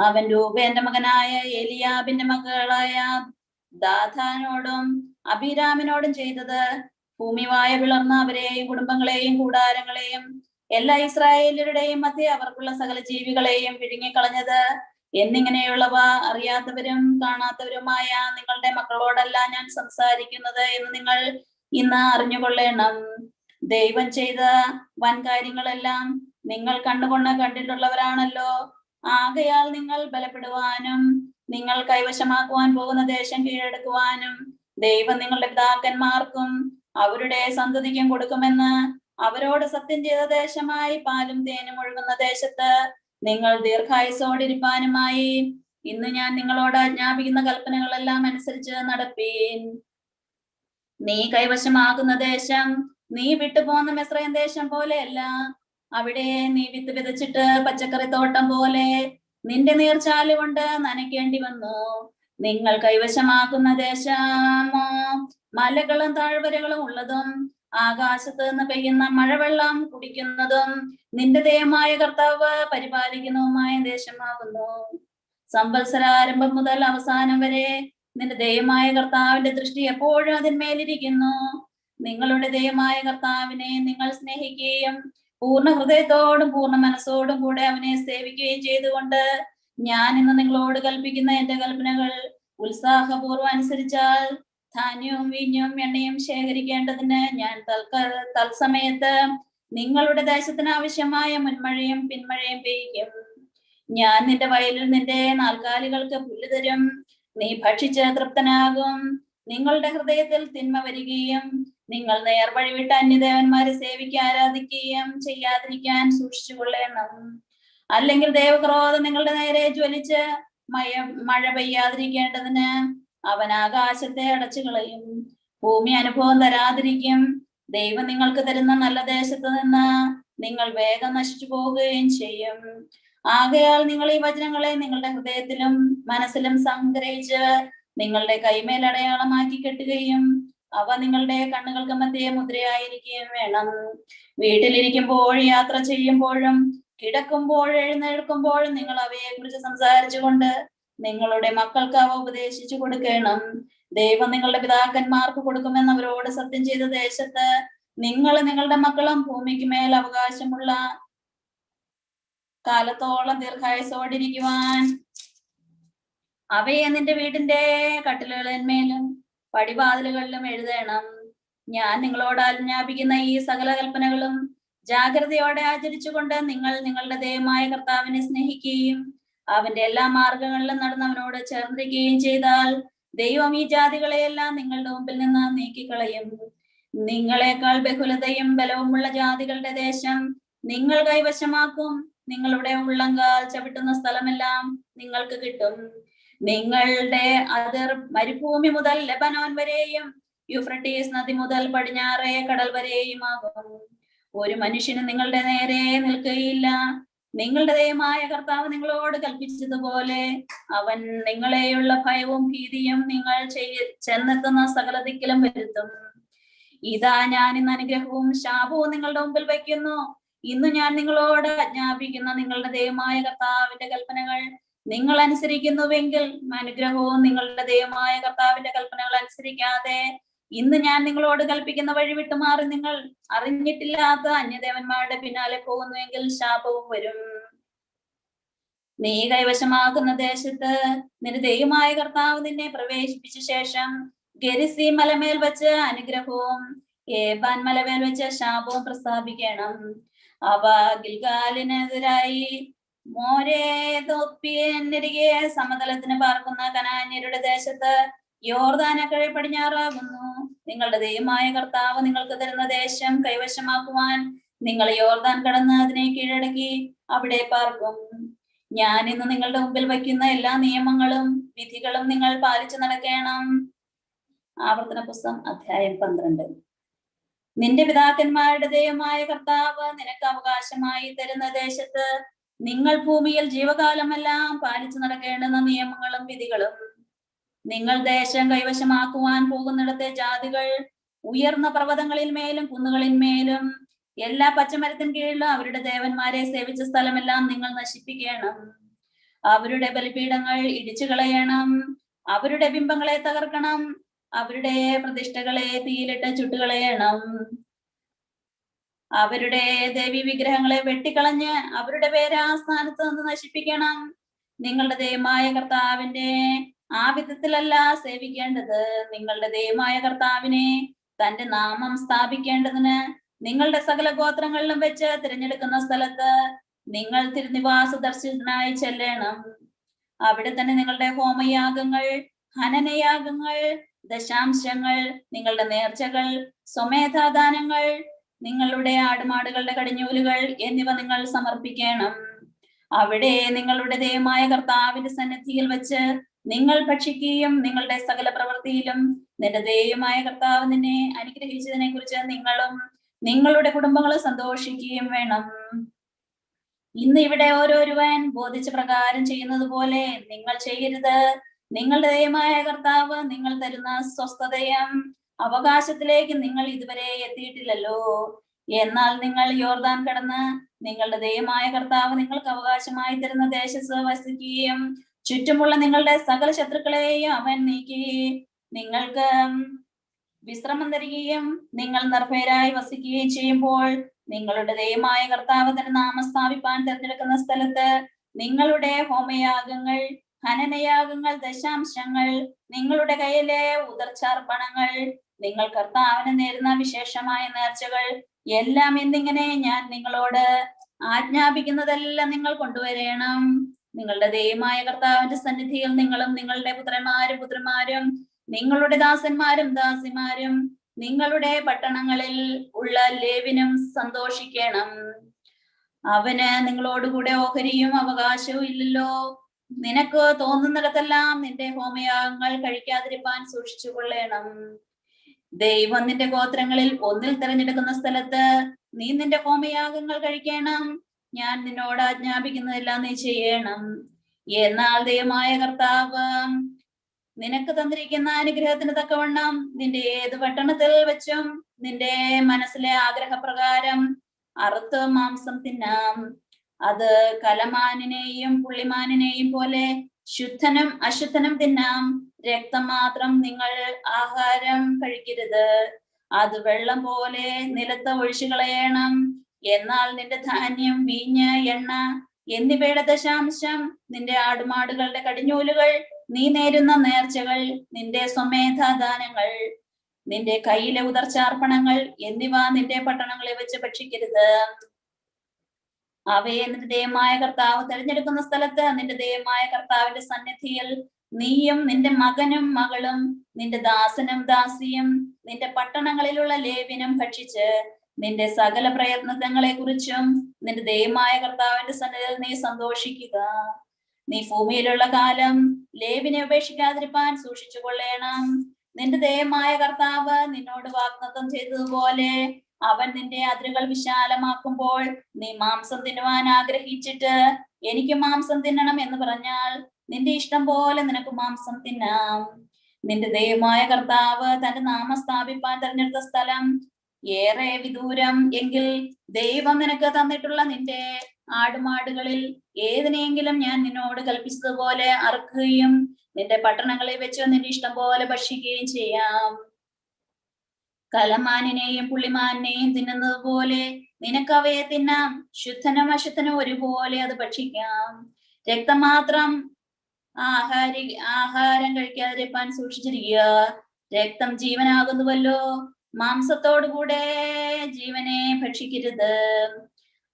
അവൻ രൂബേന്റെ മകനായ എലിയാബിന്റെ മകളായ ദാഥാനോടും അബീരാമിനോടും ചെയ്തത്, ഭൂമി വായ പിളർന്ന അവരെയും കുടുംബങ്ങളെയും കൂടാരങ്ങളെയും എല്ലാ ഇസ്രായേലരുടെയും മധ്യേ അവർക്കുള്ള സകല ജീവികളെയും വിഴുങ്ങിക്കളഞ്ഞത് എന്നിങ്ങനെയുള്ളവ അറിയാത്തവരും കാണാത്തവരുമായ നിങ്ങളുടെ മക്കളോടല്ല ഞാൻ സംസാരിക്കുന്നത് എന്ന് നിങ്ങൾ ഇന്ന് അറിഞ്ഞുകൊള്ളണം. ദൈവം ചെയ്ത വൻകാര്യങ്ങളെല്ലാം നിങ്ങൾ കണ്ടിട്ടുള്ളവരാണല്ലോ. ആകയാൽ നിങ്ങൾ ബലപ്പെടുവാനും നിങ്ങൾ കൈവശമാക്കുവാൻ പോകുന്ന ദേശം കീഴടക്കുവാനും ദൈവം നിങ്ങളുടെ പിതാക്കന്മാർക്കും അവരുടെ സന്തതിക്കും കൊടുക്കുമെന്ന് അവരോട് സത്യം ചെയ്ത ദേശമായി പാലും തേനും ഒഴുകുന്ന ദേശത്ത് നിങ്ങൾ ദീർഘായുസോടിരിപ്പാനുമായി ഇന്ന് ഞാൻ നിങ്ങളോട് ആജ്ഞാപിക്കുന്ന കൽപ്പനകളെല്ലാം അനുസരിച്ച് നടപ്പീൻ. നീ കൈവശമാകുന്ന ദേശം നീ വിട്ടുപോകുന്ന മിസ്രയീം ദേശം പോലെയല്ല. അവിടെ നീ വിത്ത് വിതച്ചിട്ട് പച്ചക്കറി തോട്ടം പോലെ നിന്റെ നീർച്ചാല് കൊണ്ട് നനയ്ക്കേണ്ടി വന്നു. നിങ്ങൾ കൈവശമാക്കുന്ന ദേശമോ മലകളും താഴ്വരകളും ഉള്ളതും ആകാശത്ത് നിന്ന് പെയ്യുന്ന മഴവെള്ളം കുടിക്കുന്നതും നിന്റെ ദൈവമായ കർത്താവ് പരിപാലിക്കുന്നതുമായ ദേശമാകുന്നു. സംവത്സരാരംഭം മുതൽ അവസാനം വരെ നിന്റെ ദൈവമായ കർത്താവിന്റെ ദൃഷ്ടി എപ്പോഴും അതിന്മേലിരിക്കുന്നു. നിങ്ങളുടെ ദൈവമായ കർത്താവിനെ നിങ്ങൾ സ്നേഹിക്കുകയും പൂർണ്ണ ഹൃദയത്തോടും പൂർണ്ണ മനസ്സോടും കൂടെ അവനെ സേവിക്കുകയും ചെയ്തുകൊണ്ട് ഞാൻ ഇന്ന് നിങ്ങളോട് കൽപ്പിക്കുന്ന എന്റെ കൽപ്പനകൾ ഉത്സാഹപൂർവ്വം അനുസരിച്ചാൽ ധാന്യവും വീഞ്ഞും എണ്ണയും ശേഖരിക്കേണ്ടതിന് ഞാൻ തത്സമയത്ത് നിങ്ങളുടെ ദേശത്തിന് ആവശ്യമായ മുൻമഴയും പിന്മഴയും പെയ്യും. ഞാൻ നിന്റെ വയലിൽ നിന്റെ നാൽക്കാലികൾക്ക് പുല്ല് തരും. നീ ഭക്ഷിച്ച് തൃപ്തനാകും. നിങ്ങളുടെ ഹൃദയത്തിൽ തിന്മ വരികയും നിങ്ങൾ നേർവഴി വിട്ട് അന്യദേവന്മാരെ സേവിക്കാൻ ആരാധിക്കുകയും ചെയ്യാതിരിക്കാൻ സൂക്ഷിച്ചു കൊള്ളണം. അല്ലെങ്കിൽ ദൈവക്രോധം നിങ്ങളുടെ നേരെ ജ്വലിച്ച് മഴ പെയ്യാതിരിക്കേണ്ടതിന് അവൻ ആകാശത്തെ അടച്ചു കളയും, ഭൂമി അനുഭവം തരാതിരിക്കും. ദൈവം നിങ്ങൾക്ക് തരുന്ന നല്ല ദേശത്ത് നിന്ന് നിങ്ങൾ വേഗം നശിച്ചു പോവുകയും ചെയ്യും. ആകയാൽ നിങ്ങൾ ഈ വചനങ്ങളെ നിങ്ങളുടെ ഹൃദയത്തിലും മനസ്സിലും സംഗ്രഹിച്ച് നിങ്ങളുടെ കൈമേൽ അടയാളമാക്കി കെട്ടുകയും അവ നിങ്ങളുടെ കണ്ണുകൾക്ക് മധ്യേ മുദ്രയായിരിക്കുകയും വേണം. വീട്ടിലിരിക്കുമ്പോൾ, യാത്ര ചെയ്യുമ്പോഴും കിടക്കുമ്പോൾ എഴുന്നേൽക്കുമ്പോഴും നിങ്ങൾ അവയെ കുറിച്ച് സംസാരിച്ചുകൊണ്ട് നിങ്ങളുടെ മക്കൾക്ക് അവ ഉപദേശിച്ചു കൊടുക്കണം. ദൈവം നിങ്ങളുടെ പിതാക്കന്മാർക്ക് കൊടുക്കുമെന്ന് അവരോട് സത്യം ചെയ്ത ദേശത്ത് നിങ്ങൾ നിങ്ങളുടെ മക്കളും ഭൂമിക്ക് മേൽ അവകാശമുള്ള കാലത്തോളം ദീർഘായുസോടിരിക്കുവാൻ അവയെ നിന്റെ വീടിന്റെ കട്ടിലുകളിന്മേലും പടിവാതിലുകളിലും എഴുതണം. ഞാൻ നിങ്ങളോട് ആജ്ഞാപിക്കുന്ന ഈ സകല കൽപ്പനകളും ജാഗ്രതയോടെ ആചരിച്ചുകൊണ്ട് നിങ്ങൾ നിങ്ങളുടെ ദൈവമായ കർത്താവിനെ സ്നേഹിക്കുകയും അവന്റെ എല്ലാ മാർഗങ്ങളിലും നടന്നവനോട് ചേർന്നിരിക്കുകയും ചെയ്താൽ ദൈവം ഈ ജാതികളെയെല്ലാം നിങ്ങളുടെ മുമ്പിൽ നിന്ന് നീക്കിക്കളയും. നിങ്ങളെക്കാൾ ബഹുലതയും ബലവുമുള്ള ജാതികളുടെ ദേശം നിങ്ങൾ കൈവശമാക്കും. നിങ്ങളുടെ ഉള്ളങ്കാൽ ചവിട്ടുന്ന സ്ഥലമെല്ലാം നിങ്ങൾക്ക് കിട്ടും. നിങ്ങളുടെ അതിർ മരുഭൂമി മുതൽ ലെബനോൻ വരെയും യൂഫ്രട്ടീസ് നദി മുതൽ പടിഞ്ഞാറേ കടൽ വരെയുമാകും. ഒരു മനുഷ്യന് നിങ്ങളുടെ നേരെ നിൽക്കുകയില്ല. നിങ്ങളുടെ ദൈവമായ കർത്താവ് നിങ്ങളോട് കൽപ്പിച്ചതുപോലെ അവൻ നിങ്ങളെയുള്ള ഭയവും ഭീതിയും നിങ്ങൾ ചെന്നെത്തുന്ന സകല ദിക്കിലും വരുത്തും. ഇതാ ഞാൻ ഇന്ന് അനുഗ്രഹവും ശാപവും നിങ്ങളുടെ മുമ്പിൽ വയ്ക്കുന്നു. ഇന്ന് ഞാൻ നിങ്ങളോട് ആജ്ഞാപിക്കുന്ന നിങ്ങളുടെ ദൈവമായ കർത്താവിന്റെ കൽപ്പനകൾ നിങ്ങൾ അനുസരിക്കുന്നുവെങ്കിൽ അനുഗ്രഹവും നിങ്ങളുടെ ദൈവമായ കർത്താവിന്റെ കൽപ്പനകൾ അനുസരിക്കാതെ ഇന്ന് ഞാൻ നിങ്ങളോട് കൽപ്പിക്കുന്ന വഴി വിട്ടുമാറി നിങ്ങൾ അറിഞ്ഞിട്ടില്ലാത്ത അന്യദേവന്മാരുടെ പിന്നാലെ പോകുന്നുവെങ്കിൽ ശാപവും വരും. നീ കൈവശമാക്കുന്ന ദേശത്ത് നിന്റെ ദൈവമായ കർത്താവ് നിന്നെ പ്രവേശിപ്പിച്ച ശേഷം ഗെരിസി മലമേൽ വെച്ച് അനുഗ്രഹവും ഏബാൻ മലമേൽ വെച്ച് ശാപവും പ്രസ്താവിക്കണം. അവ ഗിൽഗാലിനെതിരായി മോരേതൊപ്പിയരികെ സമതലത്തിന് പാർക്കുന്ന കനാന്യരുടെ ദേശത്ത് യോർദാനക്കഴി പടിഞ്ഞാറാകുന്നു. നിങ്ങളുടെ ദൈവമായ കർത്താവ് നിങ്ങൾക്ക് തരുന്ന ദേശം കൈവശമാക്കുവാൻ നിങ്ങൾ യോർദാൻ കടന്ന് അതിനെ കീഴടക്കി അവിടെ പാർക്കും. ഞാൻ ഇന്ന് നിങ്ങളുടെ മുമ്പിൽ വയ്ക്കുന്ന എല്ലാ നിയമങ്ങളും വിധികളും നിങ്ങൾ പാലിച്ചു നടക്കണം. ആവർത്തന പുസ്തകം അധ്യായം 12. നിന്റെ പിതാക്കന്മാരുടെ ദൈവമായ കർത്താവ് നിനക്ക് അവകാശമായി തരുന്ന ദേശത്ത് നിങ്ങൾ ഭൂമിയിൽ ജീവകാലമെല്ലാം പാലിച്ചു നടക്കേണ്ടുന്ന നിയമങ്ങളും വിധികളും. നിങ്ങൾ ദേശം കൈവശമാക്കുവാൻ പോകുന്നിടത്തെ ജാതികൾ ഉയർന്ന പർവ്വതങ്ങളിൽ മേലും കുന്നുകളിന്മേലും എല്ലാ പച്ചമരത്തിന് കീഴിലും അവരുടെ ദേവന്മാരെ സേവിച്ച സ്ഥലമെല്ലാം നിങ്ങൾ നശിപ്പിക്കണം. അവരുടെ ബലിപീഠങ്ങൾ ഇടിച്ചു കളയണം. അവരുടെ ബിംബങ്ങളെ തകർക്കണം. അവരുടെ പ്രതിഷ്ഠകളെ തീയിലിട്ട് ചുട്ടുകളയണം. അവരുടെ ദേവി വിഗ്രഹങ്ങളെ വെട്ടിക്കളഞ്ഞ് അവരുടെ പേര് ആ സ്ഥാനത്ത് നിന്ന് നശിപ്പിക്കണം. നിങ്ങളുടെ ദൈവമായ കർത്താവിന്റെ ആ വിധത്തിലല്ല സേവിക്കേണ്ടത്. നിങ്ങളുടെ ദൈവമായ കർത്താവിനെ തന്റെ നാമം സ്ഥാപിക്കേണ്ടതിന് നിങ്ങളുടെ സകല ഗോത്രങ്ങളിലും വെച്ച് തിരഞ്ഞെടുക്കുന്ന സ്ഥലത്ത് നിങ്ങൾ തിരുനിവാസ ദർശനത്തിനായി ചെല്ലണം. അവിടെ തന്നെ നിങ്ങളുടെ ഹോമയാഗങ്ങൾ, ഹനനയാഗങ്ങൾ, ദശാംശങ്ങൾ, നിങ്ങളുടെ നേർച്ചകൾ, സ്വമേധാദാനങ്ങൾ, നിങ്ങളുടെ ആടുമാടുകളുടെ കടിഞ്ഞൂലുകൾ എന്നിവ നിങ്ങൾ സമർപ്പിക്കണം. അവിടെ നിങ്ങളുടെ ദൈവമായ കർത്താവിന്റെ സന്നിധിയിൽ വെച്ച് നിങ്ങൾ ഭക്ഷിക്കുകയും നിങ്ങളുടെ സകല പ്രവൃത്തിയിലും നിന്റെ ദൈവമായ കർത്താവ് നിന്നെ അനുഗ്രഹിച്ചതിനെ കുറിച്ച് നിങ്ങളും നിങ്ങളുടെ കുടുംബങ്ങളും സന്തോഷിക്കുകയും വേണം. ഇന്ന് ഇവിടെ ഓരോരുവൻ ബോധിച്ച പ്രകാരം ചെയ്യുന്നത് പോലെ നിങ്ങൾ ചെയ്യരുത്. നിങ്ങളുടെ ദൈവമായ കർത്താവ് നിങ്ങൾ തരുന്ന സ്വസ്ഥതയും അവകാശത്തിലേക്ക് നിങ്ങൾ ഇതുവരെ എത്തിയിട്ടില്ലല്ലോ. എന്നാൽ നിങ്ങൾ യോർദാൻ കടന്ന് നിങ്ങളുടെ ദൈവമായ കർത്താവ് നിങ്ങൾക്ക് അവകാശമായി തരുന്ന ദേശത്ത് വസിക്കുകയും ചുറ്റുമുള്ള നിങ്ങളുടെ സകല ശത്രുക്കളെയും അവൻ നീക്കി നിങ്ങൾക്ക് വിശ്രമം തരികയും നിങ്ങൾ നിർഭയരായി വസിക്കുകയും ചെയ്യുമ്പോൾ നിങ്ങളുടെ ദൈവമായ കർത്താവ് തന്റെ നാമം സ്ഥാപിപ്പാൻ തിരഞ്ഞെടുക്കുന്ന സ്ഥലത്ത് നിങ്ങളുടെ ഹോമയാഗങ്ങൾ, ഹനനയാഗങ്ങൾ, ദശാംശങ്ങൾ, നിങ്ങളുടെ കയ്യിലെ ഉദർച്ചാർപ്പണങ്ങൾ, നിങ്ങൾ കർത്താവിന് നേരുന്ന വിശേഷമായ നേർച്ചകൾ എല്ലാം എന്നിങ്ങനെ ഞാൻ നിങ്ങളോട് ആജ്ഞാപിക്കുന്നതെല്ലാം നിങ്ങൾ കൊണ്ടുവരണം. നിങ്ങളുടെ ദൈവമായ കർത്താവിന്റെ സന്നിധിയിൽ നിങ്ങളും നിങ്ങളുടെ പുത്രന്മാരും നിങ്ങളുടെ ദാസന്മാരും ദാസിമാരും നിങ്ങളുടെ പട്ടണങ്ങളിൽ ഉള്ള ലേവിനും സന്തോഷിക്കണം. അവന് നിങ്ങളോടുകൂടെ ഓഹരിയും അവകാശവും ഇല്ലല്ലോ. നിനക്ക് തോന്നുന്നിടത്തെല്ലാം നിന്റെ ഹോമയാഗങ്ങൾ കഴിക്കാതിരിപ്പാൻ സൂക്ഷിച്ചു കൊള്ളണം. ദൈവം നിന്റെ ഗോത്രങ്ങളിൽ ഒന്നിൽ തിരഞ്ഞെടുക്കുന്ന സ്ഥലത്ത് നീ നിന്റെ ഹോമയാഗങ്ങൾ കഴിക്കണം. ഞാൻ നിന്നോട് ആജ്ഞാപിക്കുന്നതെല്ലാം നീ ചെയ്യണം. എന്നാൽ ദൈവമായ കർത്താവ് നിനക്ക് തന്നിരിക്കുന്ന അനുഗ്രഹത്തിന് തക്കവണ്ണം നിന്റെ ഏത് പട്ടണത്തിൽ വെച്ചും നിന്റെ മനസ്സിലെ ആഗ്രഹപ്രകാരം അറുത്ത് മാംസം തിന്നാം. അത് കലമാനിനെയും പുള്ളിമാനിനെയും പോലെ ശുദ്ധനും അശുദ്ധനും തിന്നാം. രക്തം മാത്രം നിങ്ങൾ ആഹാരം കഴിക്കരുത്. അത് വെള്ളം പോലെ നിലത്ത് ഒഴിച്ചു കളയണം. എന്നാൽ നിന്റെ ധാന്യം, വീഞ്ഞ്, എണ്ണ എന്നിവയുടെ ദശാംശം, നിന്റെ ആടുമാടുകളുടെ കടിഞ്ഞൂലുകൾ, നീ നേരുന്ന നേർച്ചകൾ, നിന്റെ സ്വമേധാദാനങ്ങൾ, നിന്റെ കയ്യിലെ ഉദർച്ചാർപ്പണങ്ങൾ എന്നിവ നിന്റെ പട്ടണങ്ങളെ വെച്ച് ഭക്ഷിക്കരുത്. അവയെ നിന്റെ ദൈവമായ കർത്താവ് തെരഞ്ഞെടുക്കുന്ന സ്ഥലത്ത് നിന്റെ ദൈവമായ കർത്താവിന്റെ സന്നിധിയിൽ നീയും നിന്റെ മകനും മകളും നിന്റെ ദാസനും ദാസിയും നിന്റെ പട്ടണങ്ങളിലുള്ള ലേവ്യനും ഭക്ഷിച്ച് നിന്റെ സകല പ്രയത്നങ്ങളെ കുറിച്ചും നിന്റെ ദൈവമായ കർത്താവിന്റെ സന്നിധിയിൽ നീ സന്തോഷിക്കുക. നീ ഭൂമിയിലുള്ള കാലം ലേവിനെ ഉപേക്ഷിക്കാതിരിപ്പാൻ സൂക്ഷിച്ചു കൊള്ളേണം. നിന്റെ ദൈവമായ കർത്താവ് നിന്നോട് വാഗ്ദത്തം ചെയ്തതുപോലെ അവൻ നിന്റെ അതിരുകൾ വിശാലമാക്കുമ്പോൾ നീ മാംസം തിന്നുവാൻ ആഗ്രഹിച്ചിട്ട് എനിക്ക് മാംസം തിന്നണം എന്ന് പറഞ്ഞാൽ നിന്റെ ഇഷ്ടം പോലെ നിനക്ക് മാംസം തിന്നാം. നിന്റെ ദൈവമായ കർത്താവ് തന്റെ നാമം സ്ഥാപിപ്പാൻ തെരഞ്ഞെടുത്ത സ്ഥലം ഏറെ വിദൂരം എങ്കിൽ ദൈവം നിനക്ക് തന്നിട്ടുള്ള നിന്റെ ആടുമാടുകളിൽ ഏതിനെങ്കിലും ഞാൻ നിന്നോട് കൽപ്പിച്ചതുപോലെ അറുക്കുകയും നിന്റെ പട്ടണങ്ങളിൽ വെച്ച് നിന്റെ ഇഷ്ടം പോലെ ഭക്ഷിക്കുകയും ചെയ്യാം. കലമാനിനെയും പുള്ളിമാനിനെയും തിന്നുന്നത് പോലെ നിനക്ക് അവയെ തിന്നാം. ശുദ്ധനും അശുദ്ധനും ഒരുപോലെ അത് ഭക്ഷിക്കാം. രക്തം മാത്രം ആഹാരം കഴിക്കാതിരിക്കാൻ സൂക്ഷിച്ചിരിക്കുക. രക്തം ജീവനാകുന്നുവല്ലോ. മാംസത്തോടുകൂടെ ജീവനെ ഭക്ഷിക്കരുത്.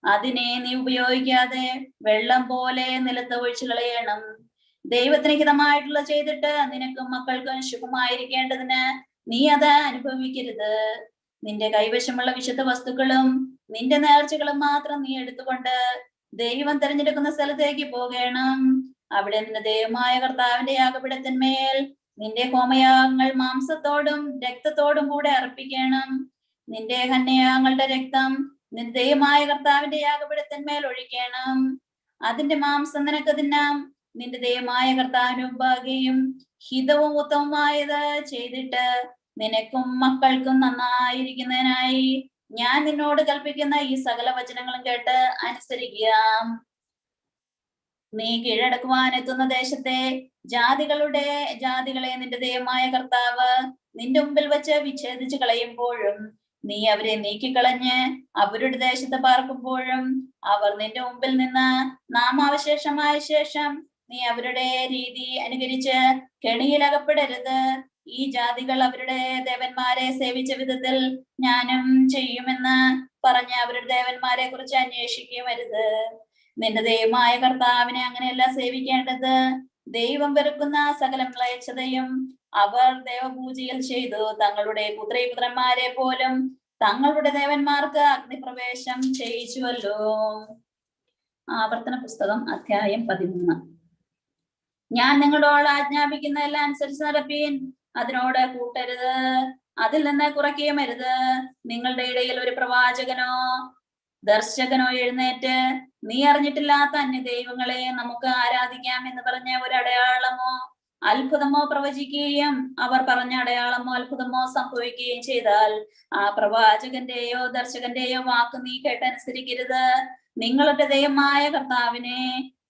അതിനെ നീ ഉപയോഗിക്കാതെ വെള്ളം പോലെ നിലത്ത് ഒഴിച്ചു കളയണം. ദൈവത്തിന് ഹിതമായിട്ടുള്ള ചെയ്തിട്ട് നിനക്കും മക്കൾക്കും ശുഭമായിരിക്കേണ്ടതിന് നീ അത് അനുഭവിക്കരുത്. നിന്റെ കൈവശമുള്ള വിശുദ്ധ വസ്തുക്കളും നിന്റെ നേർച്ചകളും മാത്രം നീ എടുത്തുകൊണ്ട് ദൈവം തിരഞ്ഞെടുക്കുന്ന സ്ഥലത്തേക്ക് പോകണം. അവിടെ നിന്റെ ദൈവമായ കർത്താവിന്റെ യാഗപീഠത്തിന്മേൽ നിന്റെ ഹോമയാഗങ്ങൾ മാംസത്തോടും രക്തത്തോടും കൂടെ അർപ്പിക്കണം. നിന്റെ ഹന്യയാഗങ്ങളുടെ രക്തം നിന്റെ ദൈവമായ കർത്താവിന്റെ യാഗപീഠത്തിന്മേൽ ഒഴിക്കണം. അതിന്റെ മാംസം നിനക്ക് തിന്നാം. നിന്റെ ദൈവമായ കർത്താവിന് മുമ്പാകെയും ഹിതവും ഉത്തമമായത് ചെയ്തിട്ട് നിനക്കും മക്കൾക്കും നന്നായിരിക്കുന്നതിനായി ഞാൻ നിന്നോട് കൽപ്പിക്കുന്ന ഈ സകല വചനങ്ങളും കേട്ട് അനുസരിക്കുക. നീ കീഴടക്കുവാൻ എത്തുന്ന ദേശത്തെ ജാതികളെ നിന്റെ ദൈവമായ കർത്താവ് നിന്റെ മുമ്പിൽ വെച്ച് വിച്ഛേദിച്ചു കളയുമ്പോഴും നീ അവരെ നീക്കിക്കളഞ്ഞ് അവരുടെ ദേശത്ത് പാർക്കുമ്പോഴും അവർ നിന്റെ മുമ്പിൽ നിന്ന് നാമാവശേഷമായ ശേഷം നീ അവരുടെ രീതി അനുകരിച്ച് കെണിയിലകപ്പെടരുത്. ഈ ജാതികൾ അവരുടെ ദേവന്മാരെ സേവിച്ച വിധത്തിൽ ഞാനും ചെയ്യുമെന്ന് പറഞ്ഞ് അവരുടെ ദേവന്മാരെ കുറിച്ച് അന്വേഷിക്കുകയും അരുത്. നിന്റെ ദൈവമായ കർത്താവിനെ അങ്ങനെയല്ല സേവിക്കേണ്ടത്. ദൈവം വെറുക്കുന്ന സകല മ്ലേച്ഛതയും അവർ ദേവപൂജയിൽ ചെയ്തു തങ്ങളുടെ പുത്രന്മാരെ പോലും തങ്ങളുടെ ദേവന്മാർക്ക് അഗ്നിപ്രവേശം ചെയ്യിച്ചുവല്ലോ. ആവർത്തന പുസ്തകം അധ്യായം 13. ഞാൻ നിങ്ങളോട് ആജ്ഞാപിക്കുന്ന എല്ലാം അനുസരിച്ച് നടപ്പീൻ. അതിനോട് കൂട്ടരുത്, അതിൽ നിന്ന് കുറയ്ക്കുകയും അരുത്. നിങ്ങളുടെ ഇടയിൽ ഒരു പ്രവാചകനോ ദർശകനോ എഴുന്നേറ്റ് നീ അറിഞ്ഞിട്ടില്ലാത്ത അന്യ ദൈവങ്ങളെ നമുക്ക് ആരാധിക്കാം എന്ന് പറഞ്ഞ ഒരു അടയാളമോ അത്ഭുതമോ പ്രവചിക്കുകയും അവർ പറഞ്ഞ അടയാളമോ അത്ഭുതമോ സംഭവിക്കുകയും ചെയ്താൽ ആ പ്രവാചകന്റെയോ ദർശകന്റെയോ വാക്ക് നീ കേട്ടനുസരിക്കരുത്. നിങ്ങളുടെ ദൈവമായ കർത്താവിനെ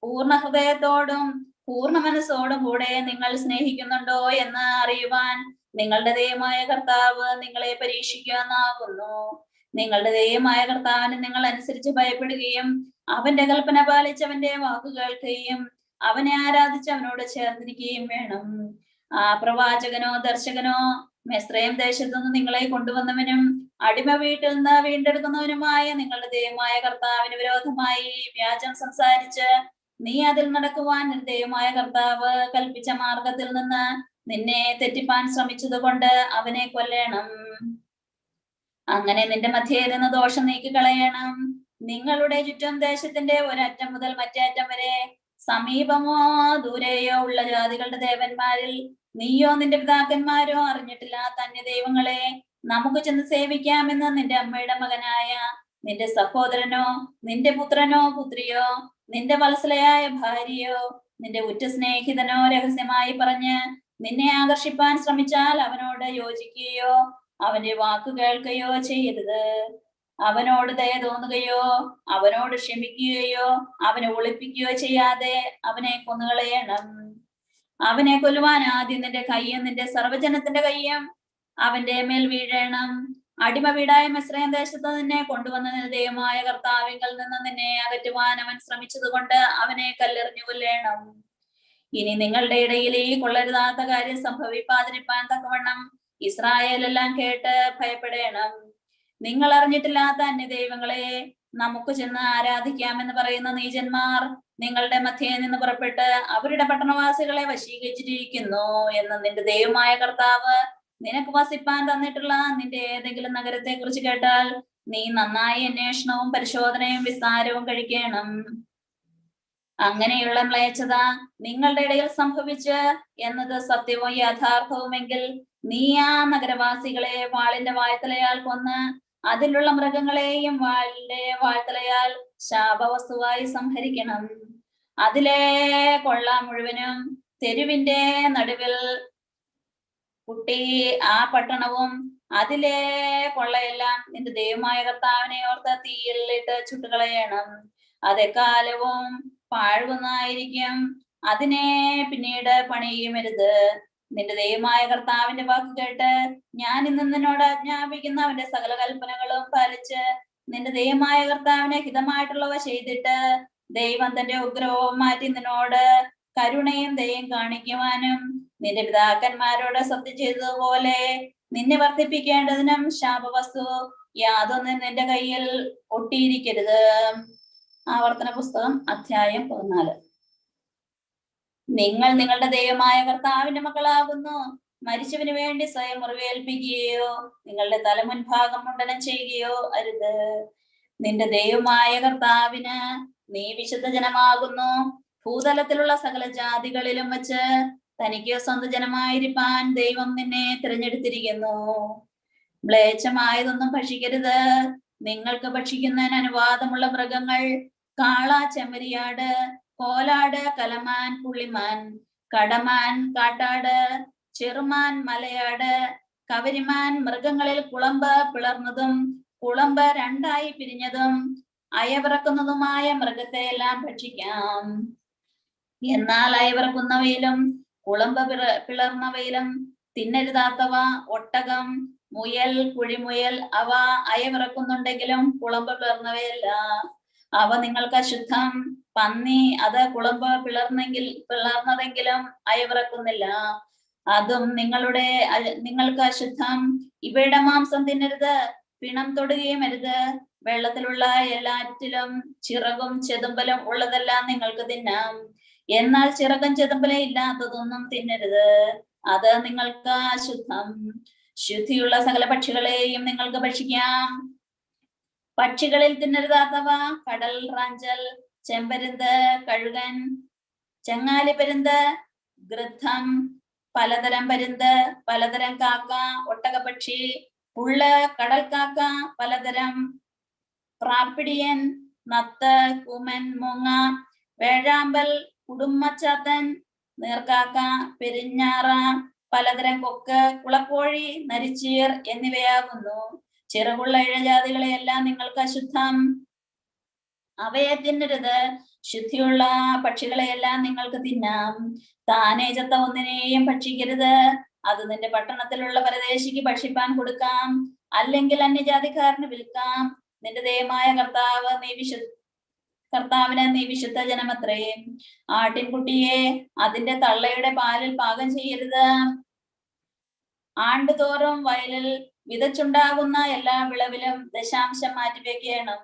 പൂർണ്ണ ഹൃദയത്തോടും പൂർണ്ണ മനസ്സോടും കൂടെ നിങ്ങൾ സ്നേഹിക്കുന്നുണ്ടോ എന്ന് അറിയുവാൻ നിങ്ങളുടെ ദൈവമായ കർത്താവ് നിങ്ങളെ പരീക്ഷിക്കാനാകുന്നു. നിങ്ങളുടെ ദൈവമായ കർത്താവിനെ നിങ്ങൾ അനുസരിച്ച് ഭയപ്പെടുകയും അവന്റെ കൽപ്പന പാലിച്ച് അവന്റെ വാക്ക് കേൾക്കുകയും അവനെ ആരാധിച്ച് അവനോട് ചേർന്നിരിക്കുകയും വേണം. ആ പ്രവാചകനോ ദർശകനോ മിസ്രയീം ദേശത്തു നിന്ന് നിങ്ങളെ കൊണ്ടുവന്നവനും അടിമ വീട്ടിൽ നിന്ന് വീണ്ടെടുക്കുന്നവനുമായ നിങ്ങളുടെ ദൈവമായ കർത്താവിന് വിരോധമായി വ്യാജം സംസാരിച്ച് നീ അതിൽ നടക്കുവാൻ ദൈവമായ കർത്താവ് കൽപ്പിച്ച മാർഗത്തിൽ നിന്ന് നിന്നെ തെറ്റിപ്പാൻ ശ്രമിച്ചത് കൊണ്ട് അവനെ കൊല്ലണം. അങ്ങനെ നിന്റെ മധ്യയിൽ നിന്ന് ദോഷം നീക്കി കളയണം. നിങ്ങളുടെ ചുറ്റും ദേശത്തിന്റെ ഒരറ്റം മുതൽ മറ്റേ അറ്റം വരെ സമീപമോ ദൂരെയോ ഉള്ള ജാതികളുടെ ദേവന്മാരിൽ നീയോ നിന്റെ പിതാക്കന്മാരോ അറിഞ്ഞിട്ടില്ലാത്ത അന്യ ദൈവങ്ങളെ നമുക്ക് ചെന്ന് സേവിക്കാമെന്ന് നിന്റെ അമ്മയുടെ മകനായ നിന്റെ സഹോദരനോ നിന്റെ പുത്രനോ പുത്രിയോ നിന്റെ വത്സലയായ ഭാര്യയോ നിന്റെ ഉറ്റ സ്നേഹിതനോ രഹസ്യമായി പറഞ്ഞ് നിന്നെ ആകർഷിപ്പാൻ ശ്രമിച്ചാൽ അവനോട് യോജിക്കുകയോ അവന്റെ വാക്ക് കേൾക്കുകയോ ചെയ്യരുത്. അവനോട് ദയ തോന്നുകയോ അവനോട് ക്ഷമിക്കുകയോ അവനെ ഒളിപ്പിക്കുകയോ ചെയ്യാതെ അവനെ കൊന്നുകളയണം. അവനെ കൊല്ലുവാൻ ആദ്യം നിന്റെ കയ്യും നിന്റെ സർവ്വജനത്തിന്റെ കയ്യും അവന്റെ മേൽ വീഴണം. അടിമ വീടായ മിസ്രയീം ദേശത്ത് നിന്നെ കൊണ്ടുവന്ന ദൈവമായ കർത്താവിൽ നിന്ന് നിന്നെ അകറ്റുവാൻ അവൻ ശ്രമിച്ചത് കൊണ്ട് അവനെ കല്ലെറിഞ്ഞു കൊല്ലണം. ഇനി നിങ്ങളുടെ ഇടയിൽ ഈ കൊള്ളരുതാത്ത കാര്യം സംഭവിക്കാതിരിപ്പാൻ തക്കവണ്ണം ഇസ്രായേലെല്ലാം കേട്ട് ഭയപ്പെടേണം. നിങ്ങൾ അറിഞ്ഞിട്ടില്ലാത്ത അന്യദൈവങ്ങളെ നമുക്ക് ചെന്ന് ആരാധിക്കാമെന്ന് പറയുന്ന നീചന്മാർ നിങ്ങളുടെ മധ്യേ നിന്ന് പുറപ്പെട്ട് അവരുടെ പട്ടണവാസികളെ വശീകരിച്ചിരിക്കുന്നു എന്ന് നിന്റെ ദൈവമായ കർത്താവ് നിനക്ക് വസിപ്പാൻ തന്നിട്ടുള്ള നിന്റെ ഏതെങ്കിലും നഗരത്തെ കുറിച്ച് കേട്ടാൽ നീ നന്നായി അന്വേഷണവും പരിശോധനയും വിസ്താരവും കഴിക്കണം. അങ്ങനെയുള്ള മ്ലേച്ഛത നിങ്ങളുടെ ഇടയിൽ സംഭവിച്ച് എന്നത് സത്യവും യാഥാർത്ഥവുമെങ്കിൽ നീ ആ നഗരവാസികളെ വാളിന്റെ വായ്ത്തലയാൽ കൊന്ന് അതിലുള്ള മൃഗങ്ങളെയും വാളിന്റെ വായ്ത്തലയാൽ ശാപവസ്തുവായി സംഹരിക്കണം. അതിലെ കൊള്ള മുഴുവനും തെരുവിന്റെ നടുവിൽ കുട്ടി ആ പട്ടണവും അതിലെ കൊള്ളയെല്ലാം നിന്റെ ദൈവമായ കർത്താവിനെ ഓർത്ത് തീയിലിട്ട് ചുട്ടുകളയണം. അതെക്കാലവും പാഴ്വന്നായിരിക്കും. അതിനെ പിന്നീട് പണിയുമരുത്. നിന്റെ ദൈവമായ കർത്താവിന്റെ വാക്ക് കേട്ട് ഞാൻ ഇന്ന് നിന്നോട് ആജ്ഞാപിക്കുന്ന അവന്റെ സകല കൽപ്പനകളും പാലിച്ച് നിന്റെ ദൈവമായ കർത്താവിനെ ഹിതമായിട്ടുള്ളവ ചെയ്തിട്ട് ദൈവം തന്റെ ഉഗ്രഹവും മാറ്റി നിന്നോട് കരുണയും ദയയും കാണിക്കുവാനും നിന്റെ പിതാക്കന്മാരോട് സത്യം ചെയ്തതുപോലെ നിന്നെ വർദ്ധിപ്പിക്കേണ്ടതിനും ശാപവസ്തു യാതൊന്നും നിന്റെ കയ്യിൽ ഒട്ടിയിരിക്കരുത്. ആവർത്തന പുസ്തകം അധ്യായം 14. നിങ്ങൾ നിങ്ങളുടെ ദൈവമായ കർത്താവിന്റെ മക്കളാകുന്നു. മരിച്ചവന് വേണ്ടി സ്വയം മുറിവേൽപ്പിക്കുകയോ നിങ്ങളുടെ തല മുൻഭാഗം മുണ്ടനം ചെയ്യുകയോ അരുത്. നിന്റെ ദൈവമായ കർത്താവിന് നീ വിശുദ്ധ ജനമാകുന്നു. ഭൂതലത്തിലുള്ള സകല ജാതികളിലും വച്ച് തനിക്ക് സ്വന്തം ജനമായിരിക്കാൻ ദൈവം നിന്നെ തിരഞ്ഞെടുത്തിരിക്കുന്നു. മ്ലേച്ഛമായതൊന്നും ഭക്ഷിക്കരുത്. നിങ്ങൾക്ക് ഭക്ഷിക്കുന്നതിന് അനുവാദമുള്ള മൃഗങ്ങൾ കാള, ചെമ്മരിയാട്, കോലാട്, കലമാൻ, പുള്ളിമാൻ, കടമാൻ, കാട്ടാട്, ചെറുമാൻ, മലയാട്, കവരിമാൻ, മൃഗങ്ങളിൽ കുളമ്പ് പിളർന്നതും കുളമ്പ് രണ്ടായി പിരിഞ്ഞതും അയവിറക്കുന്നതുമായ മൃഗത്തെ എല്ലാം ഭക്ഷിക്കാം. എന്നാൽ അയവിറക്കുന്നവയിലും കുളമ്പ് പിളർന്നവയിലും തിന്നരുതാത്തവ ഒട്ടകം, മുയൽ, കുഴിമുയൽ. അവ അയവിറക്കുന്നുണ്ടെങ്കിലും കുളമ്പ് പിളർന്നവയല്ല. അവ നിങ്ങൾക്ക് അശുദ്ധം. പന്നി, അത് കുളമ്പ് പിളർന്നതെങ്കിലും അയവിറക്കുന്നില്ല. അതും നിങ്ങൾക്ക് അശുദ്ധം. ഇവയുടെ മാംസം തിന്നരുത്. പിണം തൊടുകയും അരുത്. വെള്ളത്തിലുള്ള എല്ലാറ്റിലും ചിറകും ചെതുമ്പലും ഉള്ളതെല്ലാം നിങ്ങൾക്ക് തിന്നാം. എന്നാൽ ചിറകും ചെതുമ്പലും ഇല്ലാത്തതൊന്നും തിന്നരുത്. അത് നിങ്ങൾക്ക് അശുദ്ധം. ശുദ്ധിയുള്ള സകല പക്ഷികളെയും നിങ്ങൾക്ക് ഭക്ഷിക്കാം. പക്ഷികളിൽ തിന്നരുതാത്തവ കടൽ റാഞ്ചൽ, ചെമ്പരുന്ത്, കഴുകൻ, ചങ്ങാലിപ്പരുന്ത്, ഗൃദ്ധം, പലതരം പരുന്ത്, പലതരം കാക്ക, ഒട്ടകപക്ഷി, പുള്ള്, കടൽക്കാക്ക, പലതരം പ്രാപ്പിടിയൻ, നത്ത്, കൂമൻ, മൂങ്ങ, വേഴാമ്പൽ, കുടുംബച്ചാത്തൻ, നീർക്കാക്ക, പെരിഞ്ഞാറ, പലതരം കൊക്ക്, കുളക്കോഴി, നരിച്ചീർ എന്നിവയാകുന്നു. ചിറകുള്ള ഇഴജാതികളെയെല്ലാം നിങ്ങൾക്ക് അശുദ്ധം. അവയെ തിന്നരുത്. ശുദ്ധിയുള്ള പക്ഷികളെയെല്ലാം നിങ്ങൾക്ക് തിന്നാം. താനേ ചത്ത ഒന്നിനെയും ഭക്ഷിക്കരുത്. അത് നിന്റെ പട്ടണത്തിലുള്ള പരദേശിക്ക് ഭക്ഷിപ്പാൻ കൊടുക്കാം, അല്ലെങ്കിൽ അന്യജാതിക്കാരന് വിൽക്കാം. നിന്റെ ദൈവമായ കർത്താവിന് നീ വിശുദ്ധ ജനമത്രേ. ആട്ടിൻകുട്ടിയെ അതിന്റെ തള്ളയുടെ പാലിൽ പാകം ചെയ്യരുത്. ആണ്ടുതോറും വയലിൽ വിതച്ചുണ്ടാകുന്ന എല്ലാ വിളവിലും ദശാംശം മാറ്റിവെക്കണം.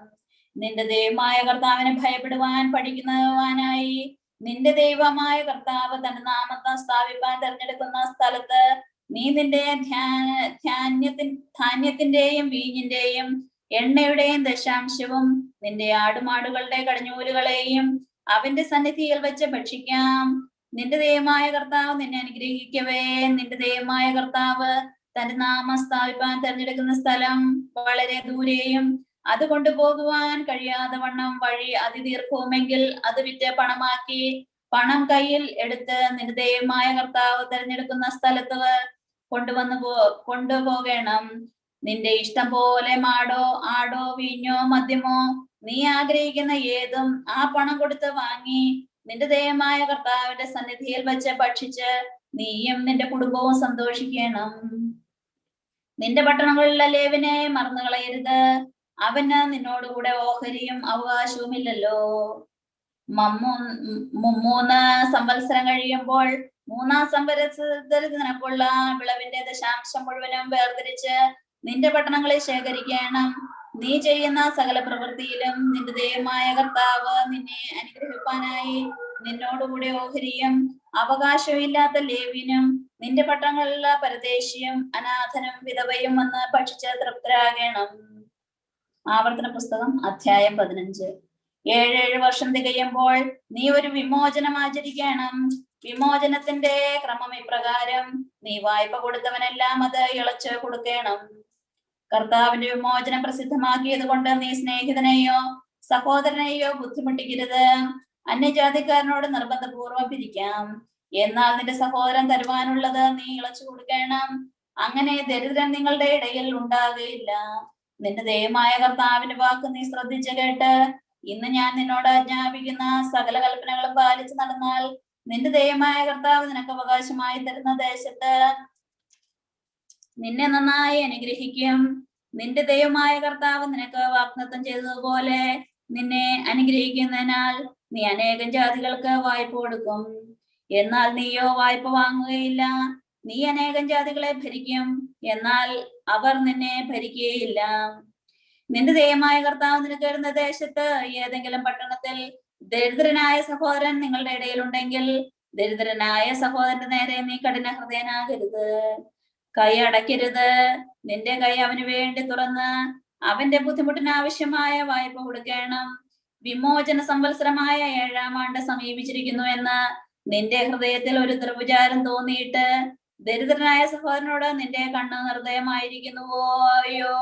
നിന്റെ ദൈവമായ കർത്താവിനെ ഭയപ്പെടുവാൻ പഠിക്കുന്നവാനായി നിന്റെ ദൈവമായ കർത്താവ് തന്റെ നാമത്തെ സ്ഥാപിപ്പാൻ തിരഞ്ഞെടുക്കുന്ന സ്ഥലത്ത് നീ നിന്റെ ധാന്യത്തിന്റെയും വീഞ്ഞിന്റെയും എണ്ണയുടെയും ദശാംശവും നിന്റെ ആടുമാടുകളുടെ കടിഞ്ഞൂലുകളെയും അവന്റെ സന്നിധിയിൽ വെച്ച് ഭക്ഷിക്കാം. നിന്റെ ദൈവമായ കർത്താവ് നിന്നെ അനുഗ്രഹിക്കവേ നിന്റെ ദൈവമായ കർത്താവ് തന്റെ നാമം സ്ഥാപിപ്പാൻ തിരഞ്ഞെടുക്കുന്ന സ്ഥലം വളരെ ദൂരെയും അത് കൊണ്ടുപോകുവാൻ കഴിയാതെ വണ്ണം വഴി അതിദീർഘവുമെങ്കിൽ അത് വിറ്റ് പണമാക്കി പണം കയ്യിൽ എടുത്ത് നിന്റെ ദൈവമായ കർത്താവ് തിരഞ്ഞെടുക്കുന്ന സ്ഥലത്ത് കൊണ്ടുപോകണം. നിന്റെ ഇഷ്ടം പോലെ മാടോ, ആടോ, വീഞ്ഞോ, മദ്യമോ നീ ആഗ്രഹിക്കുന്ന ഏതും ആ പണം കൊടുത്ത് വാങ്ങി നിന്റെ ദൈവമായ കർത്താവിന്റെ സന്നിധിയിൽ വെച്ച് ഭക്ഷിച്ച് നീയും നിന്റെ കുടുംബവും സന്തോഷിക്കണം. നിന്റെ പട്ടണങ്ങളിലെ ലേവിനെ മറന്നു കളയരുത്. അവന് നിന്നോടുകൂടെ ഓഹരിയും അവകാശവും ഇല്ലല്ലോ. 3 സംവത്സരം കഴിയുമ്പോൾ മൂന്നാം സംവത്സരത്തിൽ നിനക്കുള്ള വിളവിന്റെ ദശാംശം മുഴുവനും വേർതിരിച്ച് നിന്റെ പട്ടണങ്ങളിൽ ശേഖരിക്കണം. നീ ചെയ്യുന്ന സകല പ്രവൃത്തിയിലും നിന്റെ ദൈവമായ കർത്താവ് നിന്നെ അനുഗ്രഹിപ്പാനായി നിന്നോടുകൂടി ഓഹരിയും അവകാശവും ഇല്ലാത്ത ലേവ്യനും നിന്റെ പട്ടണങ്ങളിലുള്ള പരദേശിയും അനാഥനും വിധവയും വന്ന് ഭക്ഷിച്ച് തൃപ്തരാകണം. ആവർത്തന പുസ്തകം അധ്യായം 15. 7 വർഷം തികയുമ്പോൾ നീ ഒരു വിമോചനം ആചരിക്കണം. വിമോചനത്തിന്റെ ക്രമം ഇപ്രകാരം: നീ വായ്പ കൊടുത്തവനെല്ലാം അത് ഇളച്ച് കൊടുക്കണം. കർത്താവിന്റെ വിമോചനം പ്രസിദ്ധമാക്കിയത് കൊണ്ട് നീ സ്നേഹിതനെയോ സഹോദരനെയോ ബുദ്ധിമുട്ടിക്കരുത്. അന്യജാതിക്കാരനോട് നിർബന്ധപൂർവ്വം പിരിക്കാം, എന്നാൽ നിന്റെ സഹോദരൻ തരുവാനുള്ളത് നീ ഇളച്ചു കൊടുക്കണം. അങ്ങനെ ദരിദ്രൻ നിങ്ങളുടെ ഇടയിൽ ഉണ്ടാകുകയില്ല. നിന്റെ ദൈവമായ കർത്താവിന്റെ വാക്ക് നീ ശ്രദ്ധിച്ചു കേട്ട് ഇന്ന് ഞാൻ നിന്നോട് ആജ്ഞാപിക്കുന്ന സകല കൽപ്പനകളും പാലിച്ചു നടന്നാൽ നിന്റെ ദൈവമായ കർത്താവ് നിനക്ക് അവകാശമായി തരുന്ന ദേശത്ത് നിന്നെ നന്നായി അനുഗ്രഹിക്കും. നിന്റെ ദൈവമായ കർത്താവ് നിനക്ക് വാഗ്ദത്തം ചെയ്തതുപോലെ നിന്നെ അനുഗ്രഹിക്കുന്നതിനാൽ നീ അനേകം ജാതികൾക്ക് വായ്പ കൊടുക്കും. എന്നാൽ നീയോ വായ്പ വാങ്ങുകയില്ല. നീ അനേകം ജാതികളെ ഭരിക്കും, എന്നാൽ അവർ നിന്നെ ഭരിക്കുകയില്ല. നിന്റെ ദൈവമായ കർത്താവ് നിനക്ക് തരുന്ന ദേശത്ത് ഏതെങ്കിലും പട്ടണത്തിൽ ദരിദ്രനായ സഹോദരൻ നിങ്ങളുടെ ഇടയിൽ ഉണ്ടെങ്കിൽ ദരിദ്രനായ സഹോദരന്റെ നേരെ നീ കഠിന ഹൃദയനാകരുത്. കൈ അടയ്ക്കരുത്. നിന്റെ കൈ അവന് വേണ്ടി തുറന്ന് അവന്റെ ബുദ്ധിമുട്ടിന് ആവശ്യമായ വായ്പ കൊടുക്കണം. വിമോചന സംവത്സരമായ 7-ാം ആണ്ട് സമീപിച്ചിരിക്കുന്നു എന്ന് നിന്റെ ഹൃദയത്തിൽ ഒരു ദുർവിചാരം തോന്നിയിട്ട് ദരിദ്രനായ സഹോദരനോട് നിന്റെ കണ്ണ് നിർദ്ദയമായിരിക്കുന്നുവോയോ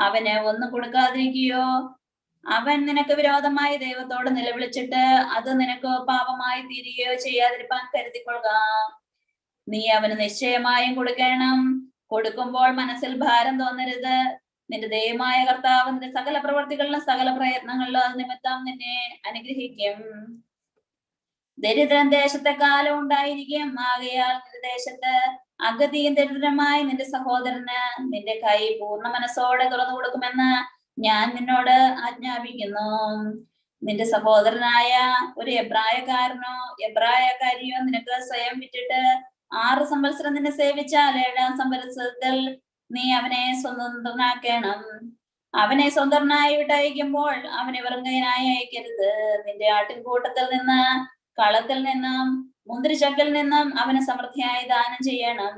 അവന് ഒന്നും കൊടുക്കാതിരിക്കുകയോ അവൻ നിനക്ക് വിരോധമായി ദൈവത്തോട് നിലവിളിച്ചിട്ട് അത് നിനക്ക് പാപമായി തീരുകയോ ചെയ്യാതിരിപ്പാൻ കരുതിക്കൊള്ളുക. നീ അവന് നിശ്ചയമായും കൊടുക്കണം. കൊടുക്കുമ്പോൾ മനസ്സിൽ ഭാരം തോന്നരുത്. നിന്റെ ദൈവമായ കർത്താവ് നിന്റെ സകല പ്രവർത്തികളിലും സകല പ്രയത്നങ്ങളിലും നിമിത്തം നിന്നെ അനുഗ്രഹിക്കും. ദരിദ്രൻ ദേശത്തെ കാലം ഉണ്ടായിരിക്കും. ആകയാൽ നിന്റെ ദേശത്ത് അഗതിയും ദരിദ്രമായി നിന്റെ സഹോദരന് നിന്റെ കൈ പൂർണ്ണ മനസ്സോടെ തുറന്നു കൊടുക്കുമെന്ന് ഞാൻ നിന്നോട് ആജ്ഞാപിക്കുന്നു. നിന്റെ സഹോദരനായ ഒരു എബ്രായക്കാരനോ എബ്രായക്കാരിയോ നിനക്ക് സ്വയം വിറ്റിട്ട് 6 സംവത്സരം നിന്നെ സേവിച്ചാൽ 7-ാം സംവത്സരത്തിൽ നീ അവനെ സ്വതന്ത്രനാക്കണം. അവനെ സ്വതന്ത്രനായി വിട്ടയക്കുമ്പോൾ അവനെ വെറുങ്കൈനായി അയക്കരുത്. നിന്റെ ആട്ടിൻകൂട്ടത്തിൽ നിന്ന് കളത്തിൽ നിന്നും മുന്തിരിച്ചക്കിൽ നിന്നും അവന് സമൃദ്ധിയായി ദാനം ചെയ്യണം.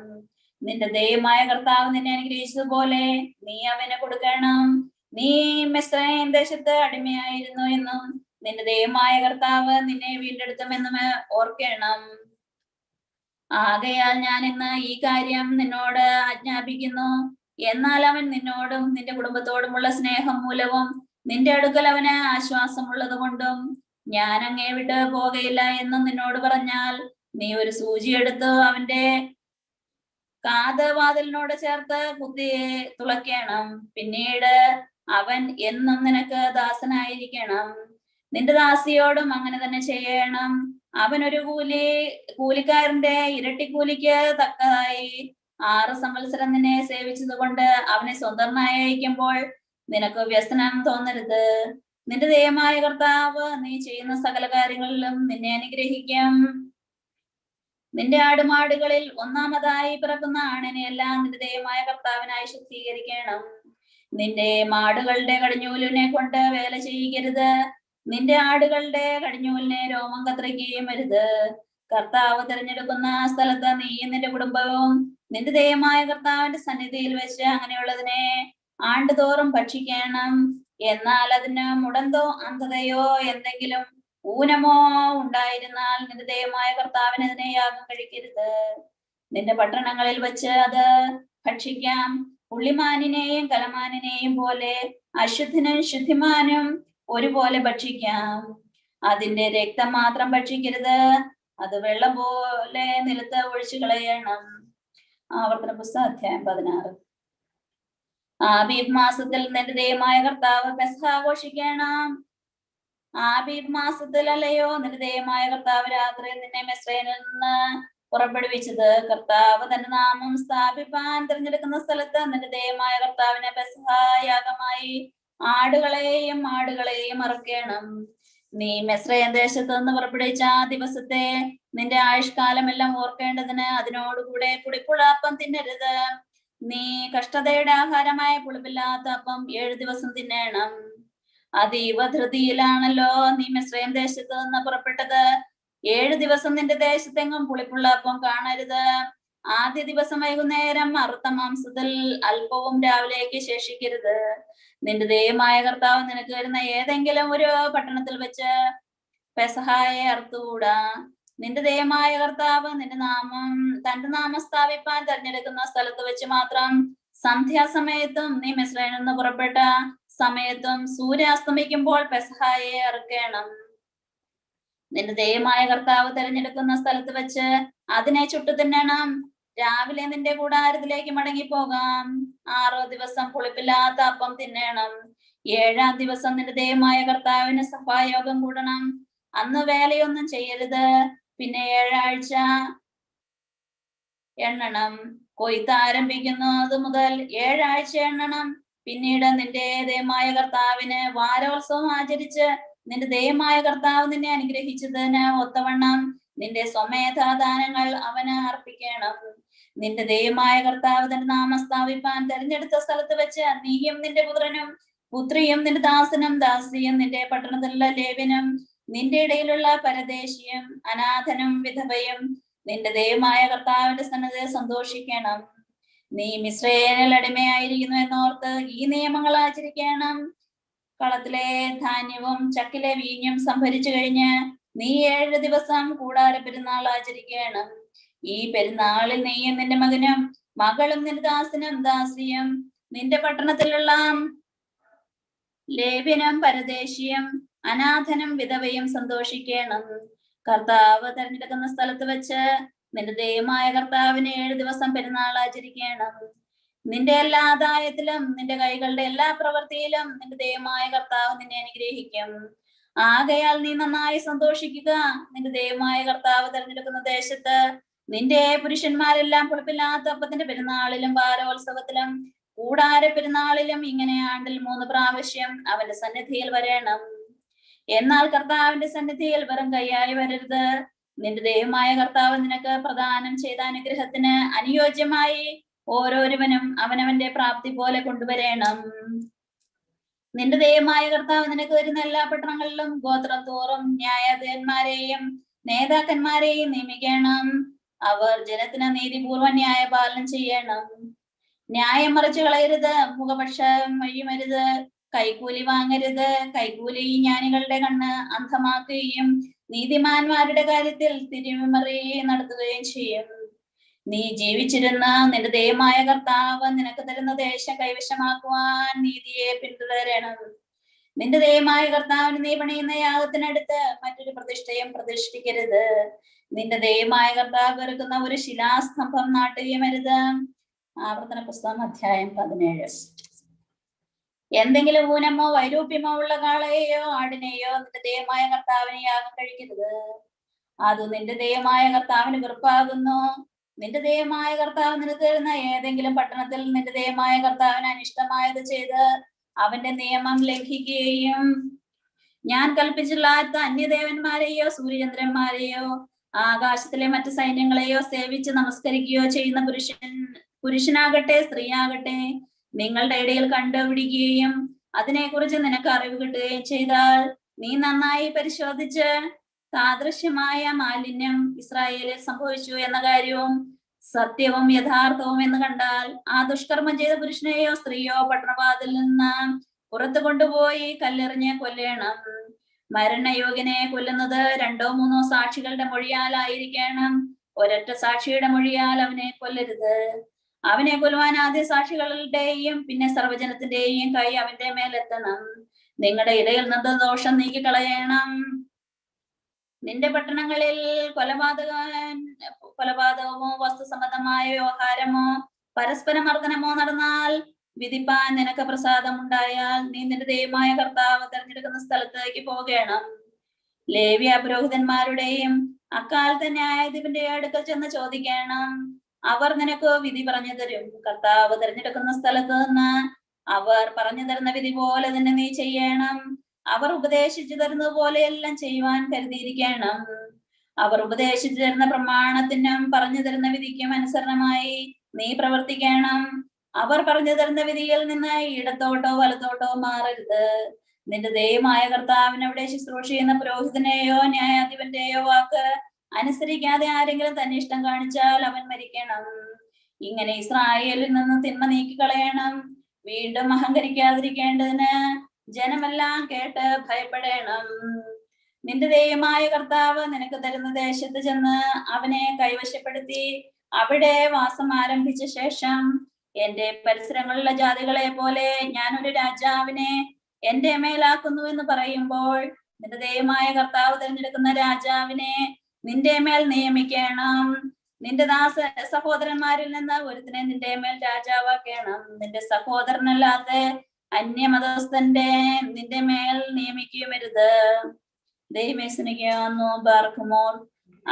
നിന്റെ ദൈവമായ കർത്താവ് നിന്നെ അനുഗ്രഹിച്ചതുപോലെ നീ അവന് കൊടുക്കണം. നീ മിസ്രയീം ദേശത്ത് അടിമയായിരുന്നു എന്നും നിന്റെ ദൈവമായ കർത്താവ് നിന്നെ വീണ്ടെടുത്തുമെന്നും ഓർക്കണം. ആകയാൽ ഞാൻ ഇന്ന് ഈ കാര്യം നിന്നോട് ആജ്ഞാപിക്കുന്നു. എന്നാൽ അവൻ നിന്നോടും നിന്റെ കുടുംബത്തോടുമുള്ള സ്നേഹം മൂലവും നിന്റെ അടുക്കൽ അവന് ആശ്വാസമുള്ളത് കൊണ്ടും ഞാൻ അങ്ങേ വിട്ട് പോകയില്ല എന്നും നിന്നോട് പറഞ്ഞാൽ നീ ഒരു സൂചി എടുത്ത് അവന്റെ കാത് വാതിലിനോട് ചേർത്ത് കുത്തി തുളയ്ക്കണം. പിന്നീട് അവൻ എന്നും നിനക്ക് ദാസനായിരിക്കണം. നിന്റെ ദാസിയോടും അങ്ങനെ തന്നെ ചെയ്യണം. അവൻ ഒരു കൂലിക്കാരന്റെ ഇരട്ടിക്കൂലിക്ക് തക്കതായി 6 സംവത്സരം നിന്നെ സേവിച്ചത് കൊണ്ട് അവനെ സ്വതന്ത്രനായി അയക്കുമ്പോൾ നിനക്ക് വ്യസനം തോന്നരുത്. നിന്റെ ദൈവമായ കർത്താവ് നീ ചെയ്യുന്ന സകല കാര്യങ്ങളിലും നിന്നെ അനുഗ്രഹിക്കും. നിന്റെ ആടുമാടുകളിൽ ഒന്നാമതായി പിറക്കുന്ന ആണിനെയെല്ലാം നിന്റെ ദൈവമായ കർത്താവിനായി ശുദ്ധീകരിക്കണം. നിന്റെ മാടുകളുടെ കടിഞ്ഞൂലിനെ കൊണ്ട് വേല ചെയ്യിക്കരുത്. നിന്റെ ആടുകളുടെ കടിഞ്ഞൂലിനെ രോമം കത്രിക്കുകയും അരുത്. കർത്താവ് തിരഞ്ഞെടുക്കുന്ന സ്ഥലത്ത് നീയും നിന്റെ കുടുംബവും നിന്റെ ദൈവമായ കർത്താവിന്റെ സന്നിധിയിൽ വെച്ച് അങ്ങനെയുള്ളതിനെ ആണ്ടുതോറും ഭക്ഷിക്കണം. എന്നാൽ അതിന് മുടന്തോ അന്ധതയോ എന്തെങ്കിലും ഊനമോ ഉണ്ടായിരുന്നാൽ നിന്റെ ദൈവമായ കർത്താവിന് അതിനെ യാഗം കഴിക്കരുത്. നിന്റെ പട്ടണങ്ങളിൽ വെച്ച് അത് ഭക്ഷിക്കാം. പുള്ളിമാനിനെയും കലമാനിനെയും പോലെ അശുദ്ധനും ശുദ്ധിമാനും ഒരുപോലെ ഭക്ഷിക്കാം. അതിന്റെ രക്തം മാത്രം ഭക്ഷിക്കരുത്. അത് വെള്ളം പോലെ നിലത്ത് ഒഴിച്ചു കളയണം. ആവർത്തന പുസ്തകം അധ്യായം 16. ആബീബ് മാസത്തിൽ നിന്റെ ദൈവമായ കർത്താവ് പെസഹ ആഘോഷിക്കണം. ആബീബ് മാസത്തിൽ അല്ലയോ നിന്റെ ദൈവമായ കർത്താവ് രാത്രിയിൽ നിന്നെ മിസ്രയീമിൽ നിന്ന് പുറപ്പെടുവിച്ചത്. കർത്താവ് തന്റെ നാമം സ്ഥാപിപ്പാൻ തിരഞ്ഞെടുക്കുന്ന സ്ഥലത്ത് നിന്റെ ദൈവമായ കർത്താവിനെ പെസഹ യാഗമായി ആടുകളെയും മാടുകളെയും അറുക്കണം. നീ മിസ്രയീം ദേശത്ത് നിന്ന് പുറപ്പെടുവിച്ച ആ ദിവസത്തെ നിന്റെ ആയുഷ്കാലമെല്ലാം ഓർക്കേണ്ടതിന് അതിനോടുകൂടെ പുളിപ്പുള്ള അപ്പം തിന്നരുത്. നീ കഷ്ടതയുടെ ആഹാരമായ പുളിപ്പില്ലാത്ത അപ്പം 7 ദിവസം തിന്നേണം. അതീവ ധൃതിയിലാണല്ലോ നീ മിസ്രയീം ദേശത്ത് നിന്ന് പുറപ്പെട്ടത്. 7 ദിവസം നിന്റെ ദേശത്തെങ്ങും പുളിപ്പുള്ള അപ്പം കാണരുത്. ആദ്യ ദിവസം വൈകുന്നേരം അറുത്ത മാംസത്തിൽ അല്പവും രാവിലേക്ക് ശേഷിക്കരുത്. നിന്റെ ദൈവമായ കർത്താവ് നിനക്ക് വരുന്ന ഏതെങ്കിലും ഒരു പട്ടണത്തിൽ വെച്ച് പെസഹായെ അറുത്തുകൂടാ. നിന്റെ ദൈവമായ കർത്താവ് തന്റെ നാമം സ്ഥാപിപ്പാൻ തെരഞ്ഞെടുക്കുന്ന സ്ഥലത്ത് വെച്ച് മാത്രം സന്ധ്യാസമയത്തും നീ മിസ്രയീമിൽ നിന്ന് പുറപ്പെട്ട സമയത്തും സൂര്യാസ്തമിക്കുമ്പോൾ പെസഹായെ അറുക്കണം. നിന്റെ ദൈവമായ കർത്താവ് തെരഞ്ഞെടുക്കുന്ന സ്ഥലത്ത് വെച്ച് അതിനെ ചുട്ടു തിന്നണം. രാവിലെ നിന്റെ കൂടാരത്തിലേക്ക് മടങ്ങിപ്പോകാം. 6 ദിവസം പുളിപ്പില്ലാത്ത അപ്പം തിന്നണം. 7-ാം ദിവസം നിന്റെ ദൈവമായ കർത്താവിന് സഭായോഗം കൂടണം. അന്ന് വേലയൊന്നും ചെയ്യരുത്. പിന്നെ 7 ആഴ്ച എണ്ണണം. കൊയ്ത്ത് ആരംഭിക്കുന്നത് മുതൽ 7 ആഴ്ച എണ്ണണം. പിന്നീട് നിന്റെ ദൈവമായ കർത്താവിന് വാരോത്സവം ആചരിച്ച് നിന്റെ ദൈവമായ കർത്താവ് നിന്നെ അനുഗ്രഹിച്ചതിന് ഒത്തവണ്ണം നിന്റെ സ്വമേധാദാനങ്ങൾ അവന് അർപ്പിക്കണം. നിന്റെ ദൈവമായ കർത്താവ് തന്റെ നാമം സ്ഥാപിപ്പാൻ തെരഞ്ഞെടുത്ത സ്ഥലത്ത് വെച്ച് നീയും നിന്റെ പുത്രനും പുത്രിയും നിന്റെ ദാസനും ദാസിയും നിന്റെ പട്ടണത്തിലുള്ള ലേവ്യനും നിന്റെ ഇടയിലുള്ള പരദേശിയും അനാഥനും വിധവയും നിന്റെ ദൈവമായ കർത്താവിന്റെ സന്നദ്ധയെ സന്തോഷിക്കണം. നീ മിസ്രയീമിൽ അടിമയായിരിക്കുന്നു എന്നോർത്ത് ഈ നിയമങ്ങൾ ആചരിക്കണം. കളത്തിലെ ധാന്യവും ചക്കിലെ വീഞ്ഞും സംഭരിച്ചു കഴിഞ്ഞ് നീ 7 ദിവസം കൂടാര പെരുന്നാൾ ആചരിക്കണം. ഈ പെരുന്നാളിൽ നീയും നിന്റെ മകനും മകളും നിന്റെ ദാസനും ദാസിയും നിന്റെ പട്ടണത്തിലുള്ള ലേവ്യനും പരദേശിയും അനാഥനും വിധവയും സന്തോഷിക്കണം. കർത്താവ് തെരഞ്ഞെടുക്കുന്ന സ്ഥലത്ത് വെച്ച് നിന്റെ ദൈവമായ കർത്താവിന് 7 ദിവസം പെരുന്നാൾ ആചരിക്കണം. നിന്റെ എല്ലാ ആദായത്തിലും നിന്റെ കൈകളുടെ എല്ലാ പ്രവൃത്തിയിലും നിന്റെ ദൈവമായ കർത്താവ് നിന്നെ അനുഗ്രഹിക്കും. ആകയാൽ നീ നന്നായി സന്തോഷിക്കുക. നിന്റെ ദൈവമായ കർത്താവ് തെരഞ്ഞെടുക്കുന്ന ദേശത്ത് നിന്റെ പുരുഷന്മാരെല്ലാം പുളിപ്പില്ലാത്ത അപ്പത്തിന്റെ പെരുന്നാളിലും വാരോത്സവത്തിലും കൂടാര പെരുന്നാളിലും ഇങ്ങനെ ആണ്ടിൽ 3 പ്രാവശ്യം അവന്റെ സന്നിധിയിൽ വരണം. എന്നാൽ കർത്താവിന്റെ സന്നിധിയിൽ വെറും കൈയായി വരരുത്. നിന്റെ ദൈവമായ കർത്താവ് നിനക്ക് പ്രദാനം ചെയ്ത അനുഗ്രഹത്തിന് അനുയോജ്യമായി ഓരോരുവനും അവനവന്റെ പ്രാപ്തി പോലെ കൊണ്ടുവരണം. നിന്റെ ദൈവമായ കർത്താവ് നിനക്ക് വരുന്ന എല്ലാ പട്ടണങ്ങളിലും ഗോത്രം തോറും ന്യായാധിപന്മാരെയും നേതാക്കന്മാരെയും നിയമിക്കണം. അവർ ജനത്തിന് നീതിപൂർവ്വ ന്യായപാലനം ചെയ്യണം. ന്യായം മറിച്ചു കളയരുത്. മുഖപക്ഷം വഴിമരുത്. കൈക്കൂലി വാങ്ങരുത്. കൈക്കൂലി ജ്ഞാനികളുടെ കണ്ണ് അന്ധമാക്കുകയും നീതിമാന്മാരുടെ കാര്യത്തിൽ തിരിമറി നടത്തുകയും ചെയ്യും. നീ ജീവിച്ചിരുന്ന നിന്റെ ദൈവമായ കർത്താവ് നിനക്ക് തരുന്ന ദേശം കൈവശമാക്കുവാൻ നീതിയെ പിന്തുടരണം. നിന്റെ ദൈവമായ കർത്താവിന് നീ പണിയുന്ന യാഗത്തിനടുത്ത് മറ്റൊരു പ്രതിഷ്ഠയും പ്രതിഷ്ഠിക്കരുത്. നിന്റെ ദൈവമായ കർത്താവ് വെറുക്കുന്ന ഒരു ശിലാസ്തംഭം നാട്ടുകയുമരുത്. ആവർത്തന പുസ്തകം അധ്യായം 17. എന്തെങ്കിലും ഊനമോ വൈരൂപ്യമോ ഉള്ള കാളയെയോ ആടിനെയോ നിന്റെ ദൈവമായ കർത്താവിന് യാഗം കഴിക്കരുത്. അത് നിന്റെ ദൈവമായ കർത്താവിന് വെറുപ്പാകുന്നു. നിന്റെ ദൈവമായ കർത്താവ് നിനക്ക് തരുന്ന ഏതെങ്കിലും പട്ടണത്തിൽ നിന്റെ ദൈവമായ കർത്താവിന് അനിഷ്ടമായത് ചെയ്ത് അവന്റെ നിയമം ലംഘിക്കുകയും ഞാൻ കൽപ്പിച്ചില്ലാത്ത അന്യദേവന്മാരെയോ സൂര്യചന്ദ്രന്മാരെയോ ആകാശത്തിലെ മറ്റു സൈന്യങ്ങളെയോ സേവിച്ച് നമസ്കരിക്കുകയോ ചെയ്യുന്ന പുരുഷനാകട്ടെ സ്ത്രീയാകട്ടെ നിങ്ങളുടെ ഇടയിൽ കണ്ടുപിടിക്കുകയും അതിനെക്കുറിച്ച് നിനക്ക് അറിവ് കിട്ടുകയും ചെയ്താൽ നീ നന്നായി പരിശോധിച്ച് താദൃശ്യമായ മാലിന്യം ഇസ്രായേലിൽ സംഭവിച്ചു എന്ന കാര്യവും സത്യവും യഥാർത്ഥവും എന്ന് കണ്ടാൽ ആ ദുഷ്കർമ്മം ചെയ്ത പുരുഷനെയോ സ്ത്രീയോ പട്ടണവാതിൽ നിന്ന് പുറത്തു കൊണ്ടുപോയി കല്ലെറിഞ്ഞ് കൊല്ലണം. മരണയോഗ്യനെ കൊല്ലുന്നത് 2-3 സാക്ഷികളുടെ മൊഴിയാലായിരിക്കണം. ഒരൊറ്റ സാക്ഷിയുടെ മൊഴിയാൽ അവനെ കൊല്ലരുത്. അവനെ കൊല്ലുവാൻ ആദ്യ സാക്ഷികളുടെയും പിന്നെ സർവ്വജനത്തിന്റെയും കൈ അവന്റെ മേലെത്തണം. നിങ്ങളുടെ ഇടയിൽ നിന്ന് ദോഷം നീക്കിക്കളയണം. നിന്റെ പട്ടണങ്ങളിൽ കൊലപാതകമോ വസ്തുസംബന്ധമായ വ്യവഹാരമോ പരസ്പര മർദ്ദനമോ നടന്നാൽ വിധിപ്പാൻ നിനക്ക് പ്രസാദമുണ്ടായാൽ നീ നിന്റെ ദൈവമായ കർത്താവ് തെരഞ്ഞെടുക്കുന്ന സ്ഥലത്തേക്ക് പോകണം. ലേവ്യ പുരോഹിതന്മാരുടെയും അക്കാലത്തെ ന്യായാധിപന്റെ അടുക്കൽ ചെന്ന് ചോദിക്കണം. അവർ നിനക്ക് വിധി പറഞ്ഞു തരും. കർത്താവ് തെരഞ്ഞെടുക്കുന്ന സ്ഥലത്ത് നിന്ന് അവർ പറഞ്ഞു തരുന്ന വിധി പോലെ തന്നെ നീ ചെയ്യണം. അവർ ഉപദേശിച്ചു തരുന്നത് പോലെയെല്ലാം ചെയ്യുവാൻ കരുതിയിരിക്കണം. അവർ ഉപദേശിച്ചു തരുന്ന പ്രമാണത്തിനും പറഞ്ഞു തരുന്ന വിധിക്കും അനുസരണമായി നീ പ്രവർത്തിക്കണം. അവർ പറഞ്ഞു തരുന്ന വിധിയിൽ നിന്ന് ഇടത്തോട്ടോ വലത്തോട്ടോ മാറരുത്. നിന്റെ ദൈവമായ കർത്താവിനവിടെ ശുശ്രൂഷ ചെയ്യുന്ന പുരോഹിതനെയോ ന്യായാധിപന്റെയോ വാക്ക് അനുസരിക്കാതെ ആരെങ്കിലും തന്നെ ഇഷ്ടം കാണിച്ചാൽ അവൻ മരിക്കണം. ഇങ്ങനെ ഇസ്രായേലിൽ നിന്ന് തിന്മ നീക്കിക്കളയണം. വീണ്ടും അഹങ്കരിക്കാതിരിക്കേണ്ടതിന് ജനമെല്ലാം കേട്ട് ഭയപ്പെടണം. നിന്റെ ദൈവമായ കർത്താവ് നിനക്ക് തരുന്ന ദേശത്ത് ചെന്ന് അവനെ കൈവശപ്പെടുത്തി അവിടെ വാസം ആരംഭിച്ച ശേഷം എന്റെ പരിസരങ്ങളിലുള്ള ജാതികളെ പോലെ ഞാൻ ഒരു രാജാവിനെ എന്റെ മേലാക്കുന്നു എന്ന് പറയുമ്പോൾ നിന്റെ ദൈവമായ കർത്താവ് തിരഞ്ഞെടുക്കുന്ന രാജാവിനെ നിന്റെ മേൽ നിയമിക്കണം. നിന്റെ സഹോദരന്മാരിൽ നിന്ന് ഒരുത്തിനെ നിന്റെ മേൽ രാജാവാക്കണം. നിന്റെ സഹോദരനല്ലാത്ത അന്യമതസ്ഥന്റെ നിന്റെ മേൽ നിയമിക്കുമരുത്. ദൈവമേ സ്നേഹിക്കുന്നു. ബാർക്കുമോർ.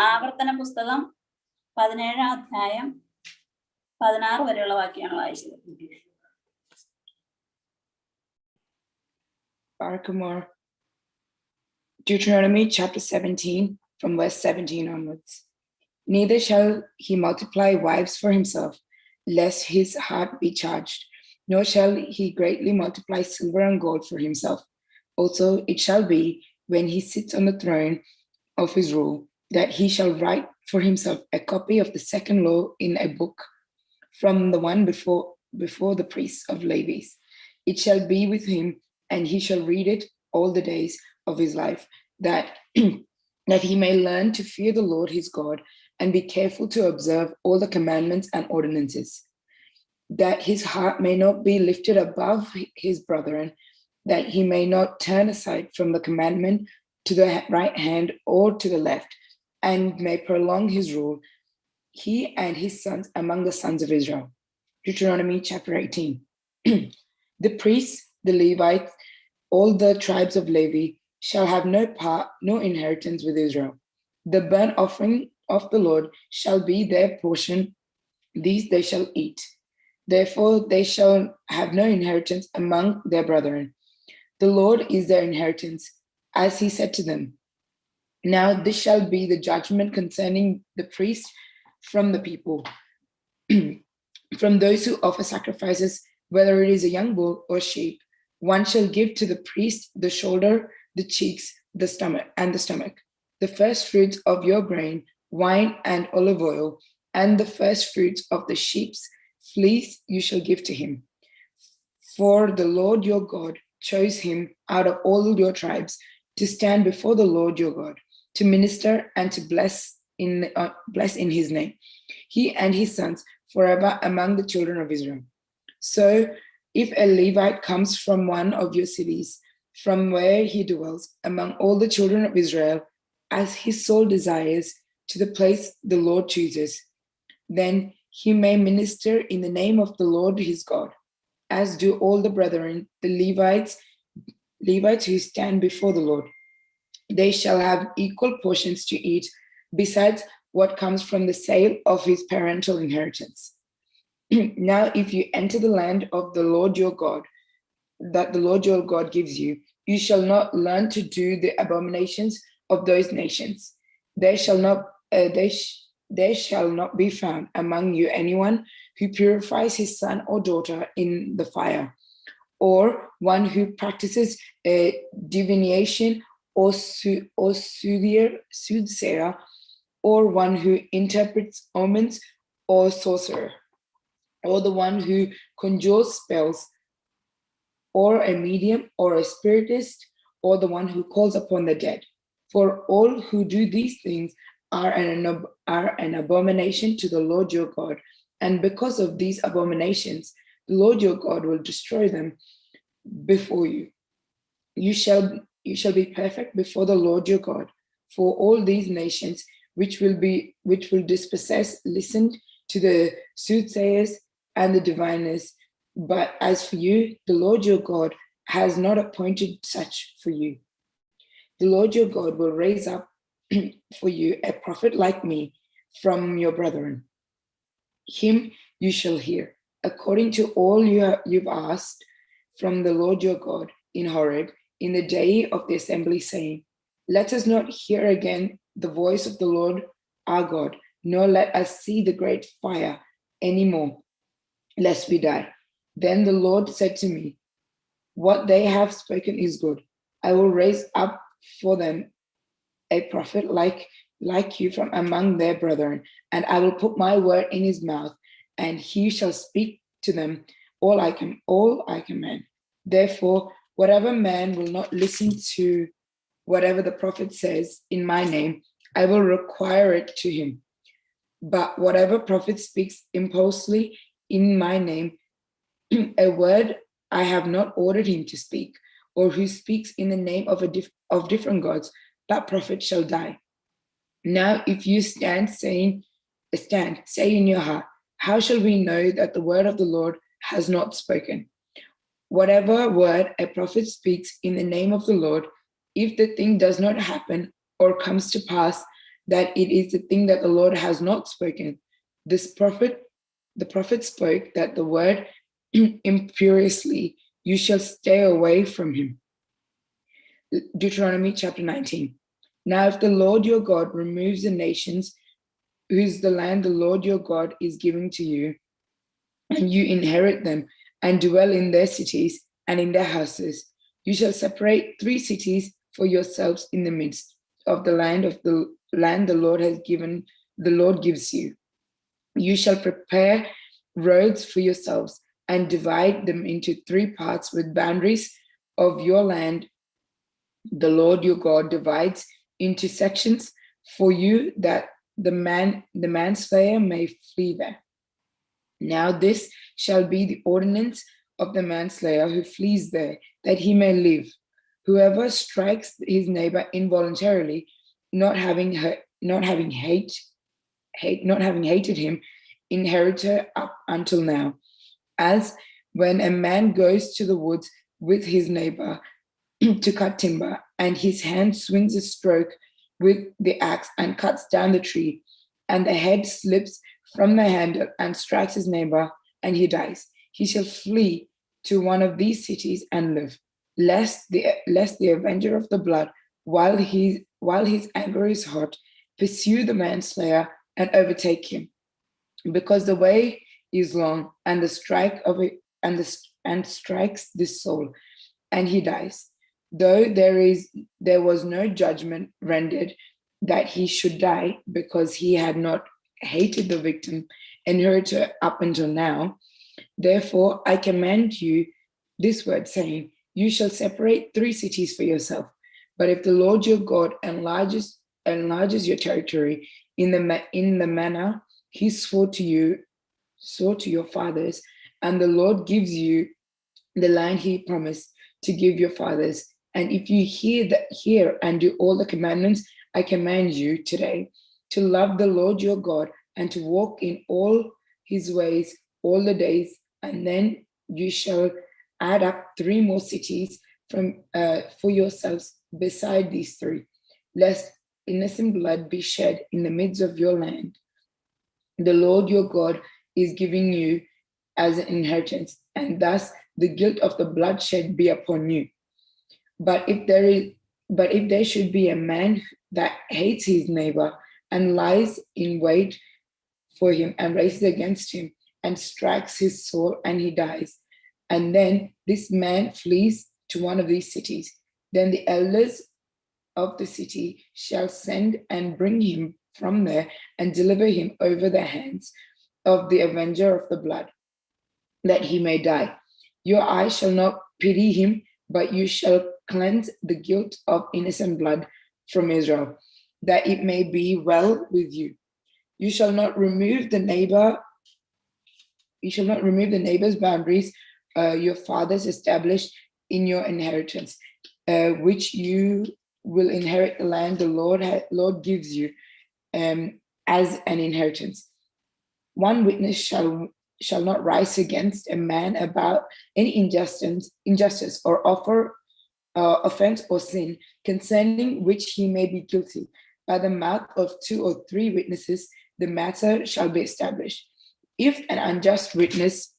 ആവർത്തന പുസ്തകം 17-ാം അധ്യായം 16 വരെയുള്ള വാക്യമാണ് വായിച്ചത്. Barkamore. Deuteronomy chapter 17 from verse 17 onwards. Neither shall he multiply wives for himself, lest his heart be charged, nor shall he greatly multiply silver and gold for himself. Also it shall be, when he sits on the throne of his rule, that he shall write for himself a copy of the second law in a book, from the one before the priests of Levites. It shall be with him, and he shall read it all the days of his life, that he may learn to fear the Lord his God, and be careful to observe all the commandments and ordinances, that his heart may not be lifted above his brethren, that he may not turn aside from the commandment to the right hand or to the left, and may prolong his rule, he and his sons among the sons of Israel. Deuteronomy chapter 18. The priests, the Levites, all the tribes of Levi shall have no part, no inheritance with Israel. The burnt offering of the Lord shall be their portion. These they shall eat. Therefore they shall have no inheritance among their brethren. The Lord is their inheritance, as he said to them. Now this shall be the judgment concerning the priests from the people. From those who offer sacrifices, whether it is a young bull or sheep, one shall give to the priest the shoulder, the cheeks, the stomach, the first fruits of your grain, wine and olive oil, and the first fruits of the sheep's fleece you shall give to him. For the Lord your God chose him out of all your tribes to stand before the Lord your God, to minister and to bless in his name, he and his sons forever among the children of Israel. So if a Levite comes from one of your cities, from where he dwells among all the children of Israel, as his soul desires, to the place the Lord chooses, then he may minister in the name of the Lord his God, as do all the brethren, the Levites who stand before the Lord. They shall have equal portions to eat, besides what comes from the sale of his parental inheritance. Now, if you enter the land of the Lord your God, that the Lord your God gives you, you shall not learn to do the abominations of those nations. There shall not be found among you anyone who purifies his son or daughter in the fire, or one who practices divination or soothsayer, or one who interprets omens or sorcerer, or the one who conjures spells, or a medium or a spiritist, or the one who calls upon the dead. For all who do these things are an abomination to the Lord your God. And because of these abominations, the Lord your God will destroy them before you. You shall be perfect before the Lord your God. For all these nations which will dispossess listened to the soothsayers and the diviners. But as for you, the Lord your God has not appointed such for you. The Lord your God will raise up for you a prophet like me from your brethren. Him you shall hear, according to all you've asked from the Lord your God in Horeb, in the day of the assembly, saying, let us not hear again the voice of the Lord our God, nor let us see the great fire any more, lest we die. Then the Lord said to me, what they have spoken is good. I will raise up for them a prophet like you from among their brethren, and I will put my word in his mouth, and he shall speak to them all I command. Therefore, whatever man will not listen to whatever the prophet says in my name, I will require it to him. But whatever prophet speaks impulsively in my name, a word I have not ordered him to speak, or who speaks in the name of different gods, that prophet shall die. Now, if you stand, say in your heart, how shall we know that the word of the Lord has not spoken? Whatever word a prophet speaks in the name of the Lord, if the thing does not happen or comes to pass, that it is the thing that the Lord has not spoken, the prophet spoke that the word imperiously, you shall stay away from him. Deuteronomy chapter 19. Now, if the Lord your God removes the nations whose the land the Lord your God is giving to you, and you inherit them and dwell in their cities and in their houses, you shall separate 3 cities for yourselves in the midst of the land the Lord has given, the Lord gives you. You shall prepare roads for yourselves and divide them into 3 parts with boundaries of your land. The Lord your God divides into sections for you, that the manslayer may flee there. Now this shall be the ordinance of the manslayer who flees there, that he may live. Whoever strikes his neighbor involuntarily, not having hated him, inherit her up until now. As when a man goes to the woods with his neighbor to cut timber, and his hand swings a stroke with the axe and cuts down the tree, and the head slips from the handle and strikes his neighbor, and he dies. He shall flee to one of these cities and live, lest the avenger of the blood, while his anger is hot, pursue the manslayer and overtake him, because the way is long, and the strike of it and strikes the soul, and he dies. Though there was no judgment rendered that he should die, because he had not hated the victim and hurt her up until now. Therefore, I command you this word, saying, you shall separate 3 cities for yourself. But if the Lord your God enlarges your territory in the manner he swore to your fathers, and the Lord gives you the land he promised to give your fathers, and if you hear and do all the commandments I command you today, to love the Lord your God and to walk in all his ways all the days, and then you shall add up 3 more cities for yourselves beside these 3, lest innocent blood be shed in the midst of your land. The Lord your God is giving you as an inheritance, and thus the guilt of the bloodshed be upon you. But if there should be a man that hates his neighbor and lies in wait for him and races against him and strikes his soul, and he dies, and then this man flees to one of these cities, then the elders of the city shall send and bring him from there and deliver him over the hands of the avenger of the blood, that he may die. Your eyes shall not pity him, but you shall cleanse the guilt of innocent blood from Israel, that it may be well with you. You shall not remove the neighbor's boundaries your fathers established in your inheritance, which you will inherit the land the Lord gives you as an inheritance. One witness shall not rise against a man about any injustice or offer offense or sin concerning which he may be guilty. By the mouth of 2 or 3 witnesses, the matter shall be established. If an unjust witness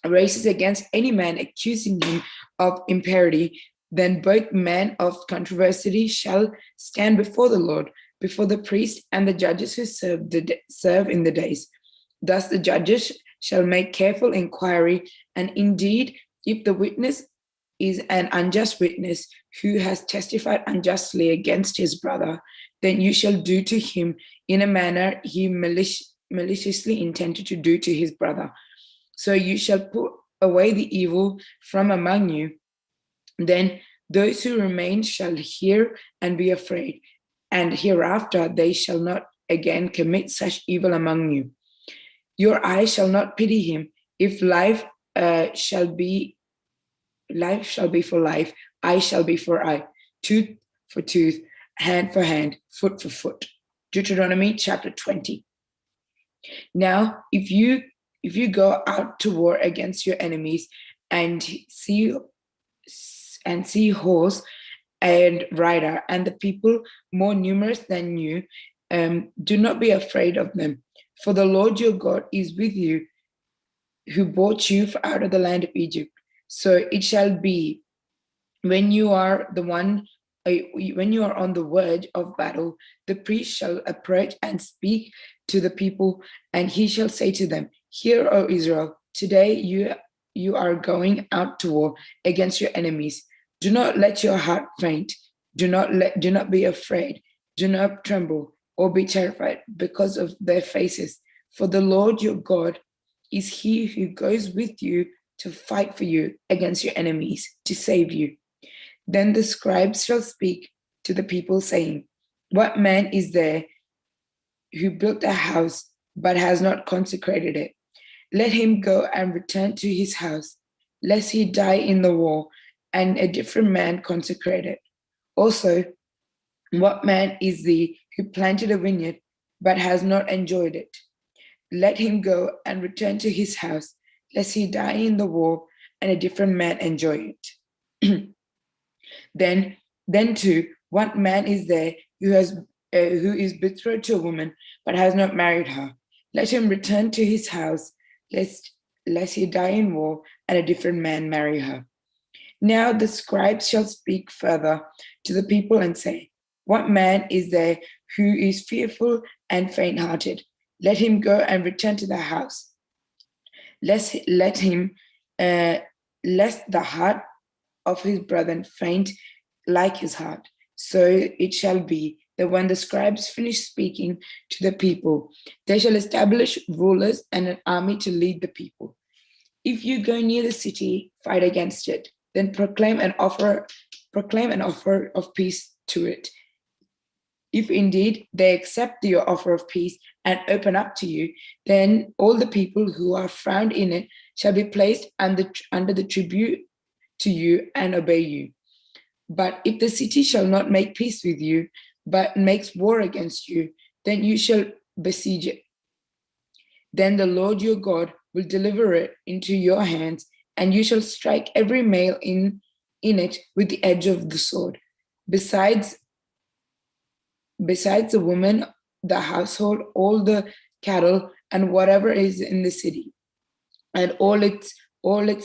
raises against any man accusing him of impurity, Then both men of controversy shall stand before the Lord, before the priest and the judges who serve in the days. Thus the judges shall make careful inquiry, and indeed, if the witness is an unjust witness who has testified unjustly against his brother, then you shall do to him in a manner he maliciously intended to do to his brother. So you shall put away the evil from among you. Then those who remain shall hear and be afraid, and hereafter they shall not again commit such evil among you. Your eye shall not pity him. If life shall be for life, eye shall be for eye, tooth for tooth, hand for hand, foot for foot. Deuteronomy chapter 20. Now, if you go out to war against your enemies and see horse and rider and the people more numerous than you, do not be afraid of them. For the Lord your God is with you, who brought you out of the land of Egypt. So it shall be when you are on the verge of battle, the priest shall approach and speak to the people, and he shall say to them, Hear, O Israel, today you are going out to war against your enemies. Do not let your heart faint. Do not be afraid. Do not tremble or be terrified because of their faces. For the Lord your God is he who goes with you to fight for you against your enemies, to save you. Then the scribes shall speak to the people, saying, What man is there who built a house but has not consecrated it? Let him go and return to his house, lest he die in the war, and a different man consecrate it. Also, what man is he who planted a vineyard but has not enjoyed it? Let him go and return to his house, lest he die in the war, and a different man enjoy it. Then too, what man is there who is betrothed to a woman but has not married her? Let him return to his house, lest he die in war, and a different man marry her. Now the scribes shall speak further to the people and say, What man is there who is fearful and faint-hearted? Let him go and return to the house, lest the heart of his brethren faint like his heart. So it shall be that when the scribes finish speaking to the people, they shall establish rulers and an army to lead the people. If you go near the city, fight against it, then proclaim an offer of peace to it. If indeed they accept your offer of peace and open up to you, then all the people who are found in it shall be placed under the tribute to you and obey you. But if the city shall not make peace with you, but makes war against you, then you shall besiege it. Then the Lord your God will deliver it into your hands, and you shall strike every male in it with the edge of the sword. Besides the woman, the household, all the cattle, and whatever is in the city, and all its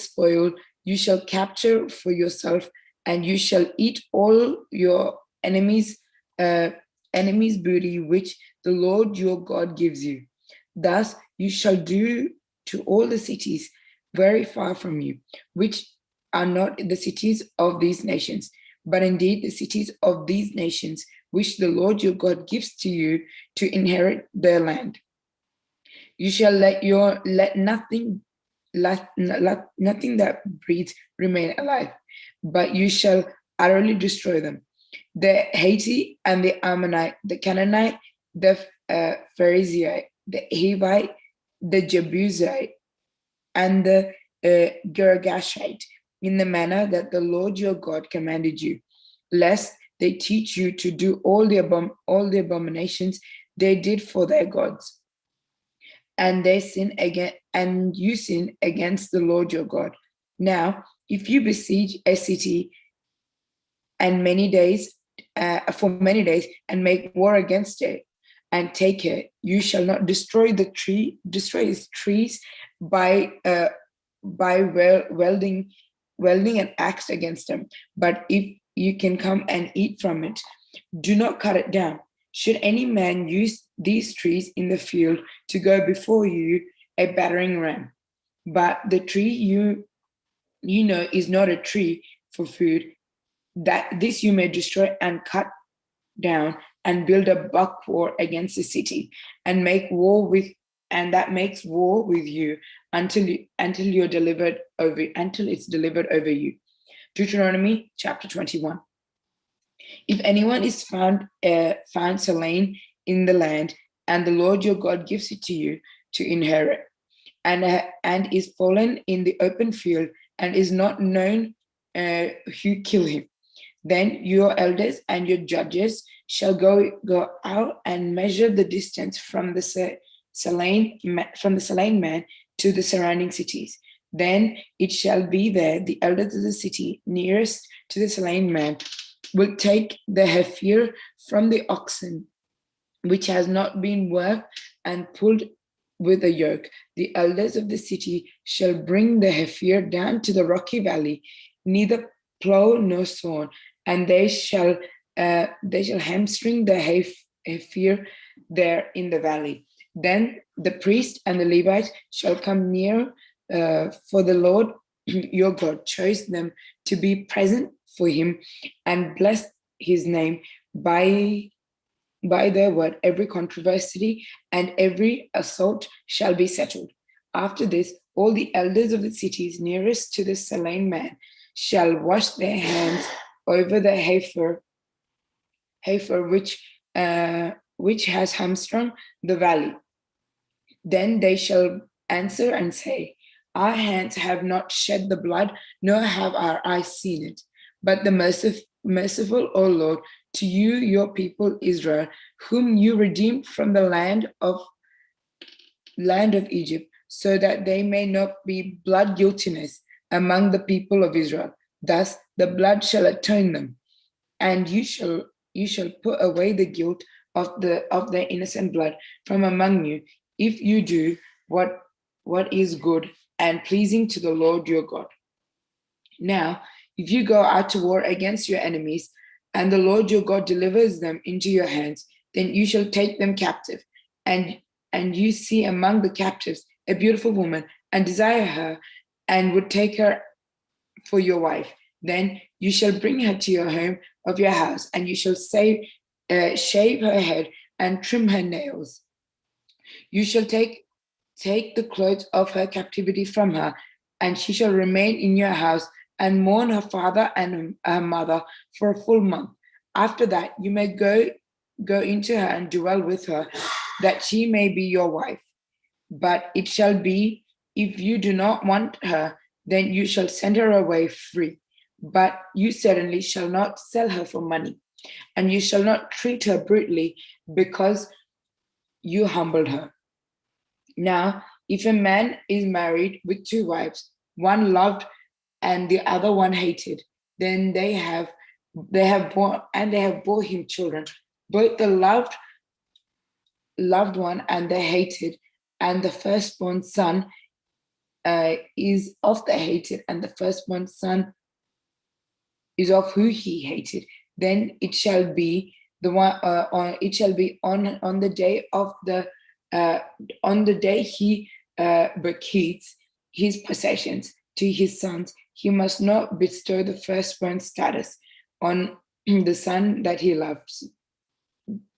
spoil, you shall capture for yourself, and you shall eat all your enemies' booty, which the Lord your God gives you. Thus you shall do to all the cities very far from you, which are not the cities of these nations, but indeed the cities of these nations, which the Lord your God gives to you to inherit their land. You shall let nothing that breathes remain alive, but you shall utterly destroy them. The Hittite and the Ammonite, the Canaanite, the Pharisee, the Hivite, the Jebusite, and the Girgashite, in the manner that the Lord your God commanded you, lest they teach you to do all the abominations they did for their gods, and you sin against the Lord your God. Now, if you besiege a city for many days and make war against it and take it, you shall not destroy its trees by welding welding an axe against them. But if you can come and eat from it, do not cut it down. Should any man use these trees in the field to go before you, a battering ram, but the tree you know is not a tree for food, that this you may destroy and cut down and build a buckwall against the city and make war with, and that makes war with you until you're delivered over, until it's delivered over you. Deuteronomy chapter 21. If anyone is found slain in the land, and the Lord your God gives it to you to inherit, and is fallen in the open field, and is not known who killed him, then your elders and your judges shall go out and measure the distance from the slain man to the surrounding cities. Then it shall be there the elders of the city nearest to the slain man will take the heifer from the oxen, which has not been worked and pulled with a yoke. The elders of the city shall bring the heifer down to the rocky valley, neither plow nor sawn, and they shall hamstring the heifer there in the valley. Then the priest and the Levites shall come near, for the Lord your God chose them to be present for him and bless his name by their word. Every controversy and every assault shall be settled. After this, all the elders of the cities nearest to the slain man shall wash their hands over the heifer which has hamstrung the valley. Then they shall answer and say, our hands have not shed the blood, nor have our eyes seen it. But the merciful, O Lord, to you, your people Israel, whom you redeemed from the land of Egypt, so that they may not be blood guiltiness among the people of Israel. Thus the blood shall atone them, and you shall put away the guilt of their innocent blood from among you, if you do what is good and pleasing to the Lord your God. Now, if you go out to war against your enemies, and the Lord your God delivers them into your hands, then you shall take them captive, and you see among the captives a beautiful woman, and desire her, and would take her for your wife. Then you shall bring her to your home of your house, and you shall shave her head and trim her nails. You shall take the clothes of her captivity from her, and she shall remain in your house and mourn her father and her mother for a full month. After that, you may go into her and dwell with her, that she may be your wife. But it shall be, if you do not want her, then you shall send her away free. But you certainly shall not sell her for money, and you shall not treat her brutally, because you humbled her. Now, if a man is married with two wives, one loved and the other one hated, then they have borne him children, both the loved one and the hated, and the firstborn son is of the hated, and the firstborn son is of who he hated. Then it shall be on the day he bequeaths his possessions to his sons, he must not bestow the firstborn status on the son that he loves,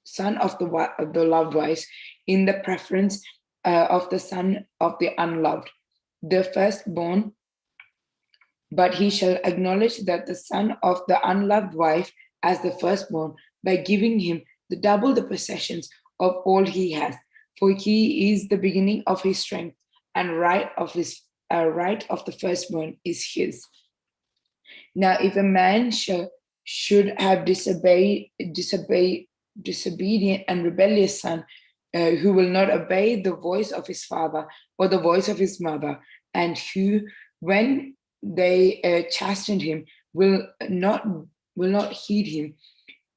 son of the loved wife, in the preference of the son of the unloved, the firstborn. But he shall acknowledge that the son of the unloved wife as the firstborn, by giving him double the possessions of all he has, for he is the beginning of his strength, and right of the firstborn is his. Now, if a man should have disobedient and rebellious son, who will not obey the voice of his father or the voice of his mother, and who, when they chastened him, will not heed him,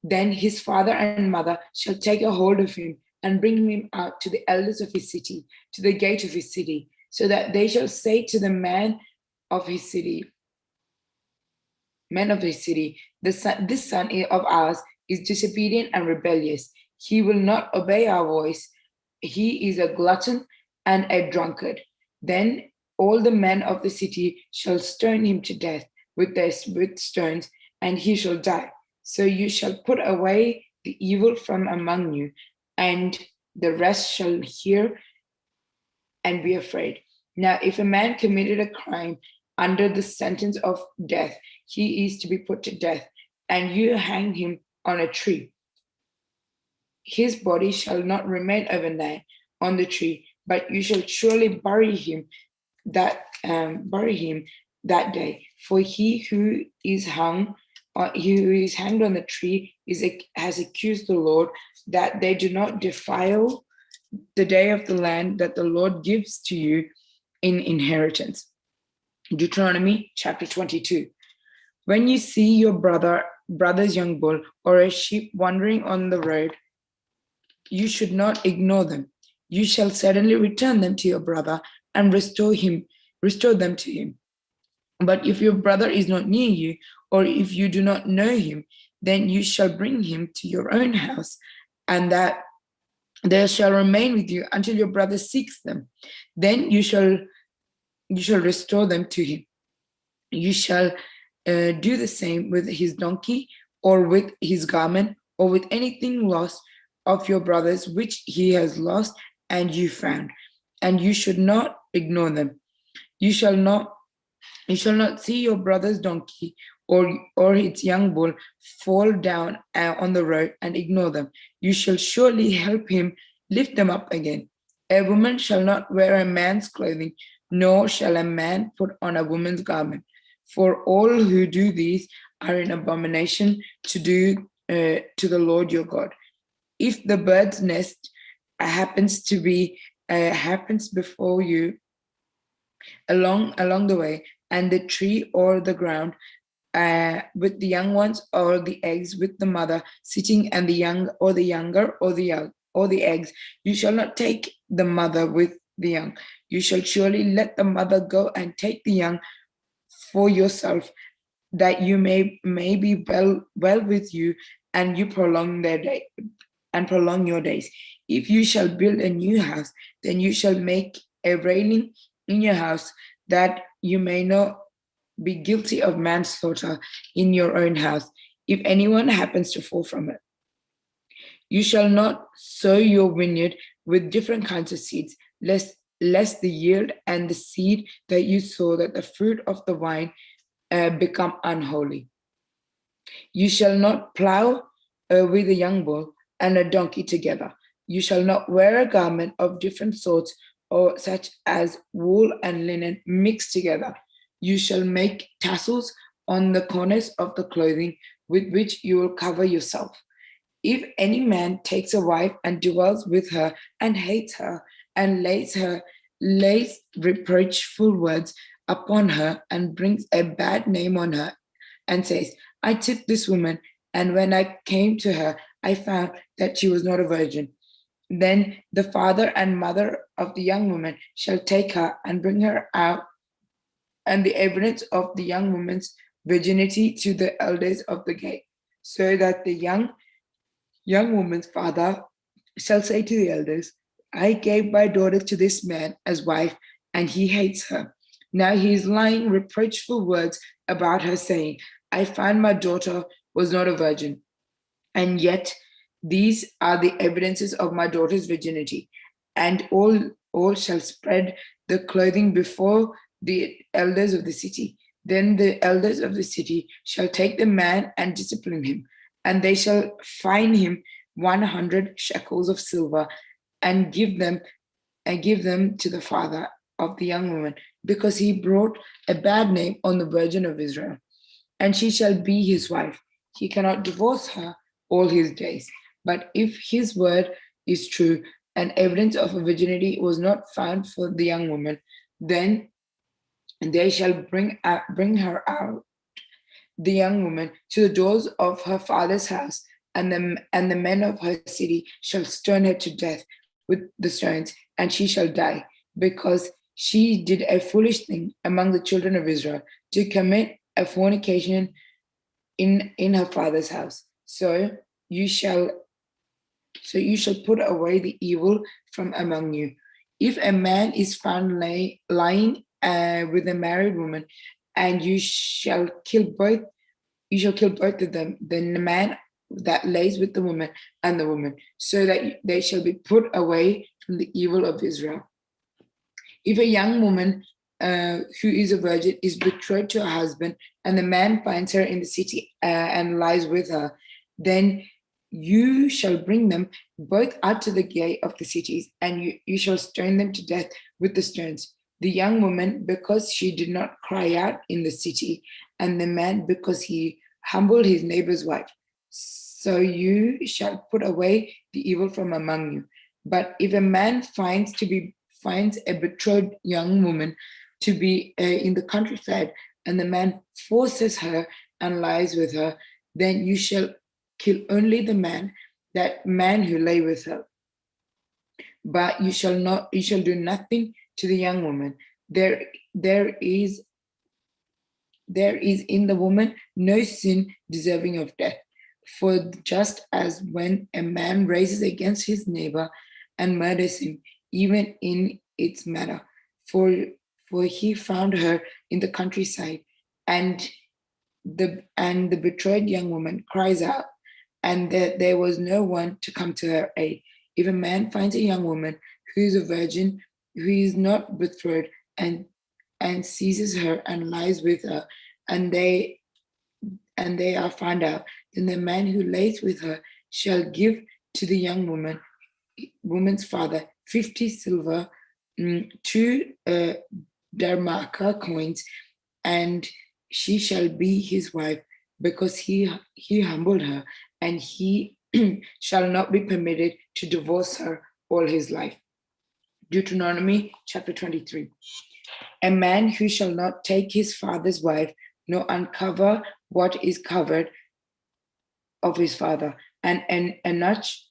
then his father and mother shall take a hold of him and bring him out to the elders of his city, to the gate of his city, so that they shall say to the man of his city, men of the city, this son of ours is disobedient and rebellious. He will not obey our voice. He is a glutton and a drunkard. Then all the men of the city shall stone him to death with stones, and he shall die. So you shall put away the evil from among you, and the rest shall hear and be afraid. Now, if a man committed a crime under the sentence of death, he is to be put to death, and you hang him on a tree. His body shall not remain overnight on the tree, but you shall surely bury him that day. For he who is hanged on the tree has accused the Lord, that they do not defile the day of the land that the Lord gives to you in inheritance. Deuteronomy chapter 22. When you see your brother's young bull or a sheep wandering on the road, you should not ignore them. You shall certainly return them to your brother and restore them to him. But if your brother is not near you, or if you do not know him, then you shall bring him to your own house, and that they shall remain with you until your brother seeks them. Then you shall restore them to him. You shall do the same with his donkey, or with his garment, or with anything lost of your brother's which he has lost and you found, and you should not ignore them. You shall not see your brother's donkey or its young bull fall down on the road and ignore them. You shall surely help him lift them up again. A woman shall not wear a man's clothing, nor shall a man put on a woman's garment. For all who do these are an abomination to the Lord your God. If the bird's nest happens before you along the way, and the tree or the ground with the young ones or the eggs with the mother sitting, and the young or the younger or the eggs, you shall not take the mother with the young. You shall surely let the mother go and take the young for yourself, that you may be well with you, and you prolong your days. If you shall build a new house, then you shall make a railing in your house, that you may not be guilty of manslaughter in your own house, if anyone happens to fall from it. You shall not sow your vineyard with different kinds of seeds, lest the yield and the seed that you sow, that the fruit of the vine become unholy. You shall not plow with a young bull and a donkey together. You shall not wear a garment of different sorts, or such as wool and linen mixed together. You shall make tassels on the corners of the clothing with which you will cover yourself. If any man takes a wife and dwells with her and hates her, and lays reproachful words upon her, and brings a bad name on her, and says, I took this woman, and when I came to her, I found that she was not a virgin. Then the father and mother of the young woman shall take her and bring her out, and the evidence of the young woman's virginity to the elders of the gate, so that the young woman's father shall say to the elders, I gave my daughter to this man as wife, and he hates her. Now he is lying reproachful words about her, saying, I found my daughter was not a virgin. And yet these are the evidences of my daughter's virginity. And all shall spread the clothing before the elders of the city. Then the elders of the city shall take the man and discipline him, and they shall fine him 100 shekels of silver, and give them to the father of the young woman, because he brought a bad name on the Virgin of Israel. And she shall be his wife. He cannot divorce her all his days. But if his word is true, and evidence of a virginity was not found for the young woman, then they shall bring her out, the young woman, to the doors of her father's house, and the men of her city shall stone her to death with the stones, and she shall die, because she did a foolish thing among the children of Israel, to commit a fornication in her father's house. So you shall put away the evil from among you. If a man is found lying with a married woman, and you shall kill both of them, then the man that lays with the woman and the woman, so that they shall be put away from the evil of Israel. If a young woman who is a virgin is betrothed to her husband, and the man finds her in the city and lies with her, then you shall bring them both out to the gate of the cities, and you shall stone them to death with the stones. The young woman, because she did not cry out in the city, and the man, because he humbled his neighbor's wife. So you shall put away the evil from among you. But if a man finds a betrothed young woman to be in the countryside, and the man forces her and lies with her, then you shall kill only that man who lay with her. But you shall do nothing to the young woman. There is in the woman no sin deserving of death. For just as when a man raises against his neighbor and murders him, even in its matter, for he found her in the countryside, and the betrothed young woman cries out, and there was no one to come to her aid. If a man finds a young woman who is a virgin, who is not betrothed, and seizes her and lies with her, and they are found out, then the man who lays with her shall give to the young woman's father 50 silver, 2 Darmaka coins, and she shall be his wife, because he humbled her, and he shall not be permitted to divorce her all his life. Deuteronomy chapter 23. A man who shall not take his father's wife, nor uncover what is covered of his father, and the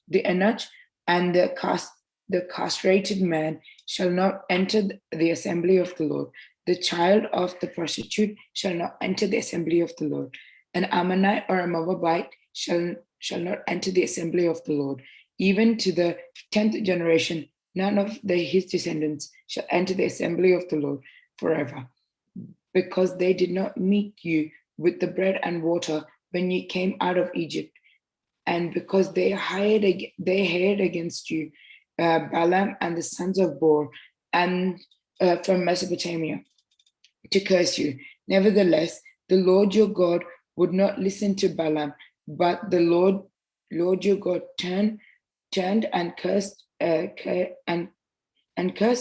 eunuch and the castrated man shall not enter the assembly of the Lord. The child of the prostitute shall not enter the assembly of the Lord. An Ammonite or a Moabite shall not enter the assembly of the Lord. Even to the 10th generation, none of his descendants shall enter the assembly of the Lord forever, because they did not meet you with the bread and water when you came out of Egypt, and because they hired against you Balaam and the sons of Beor and from Mesopotamia to curse you. Nevertheless, the Lord your God would not listen to Balaam, but the Lord your God turned and cursed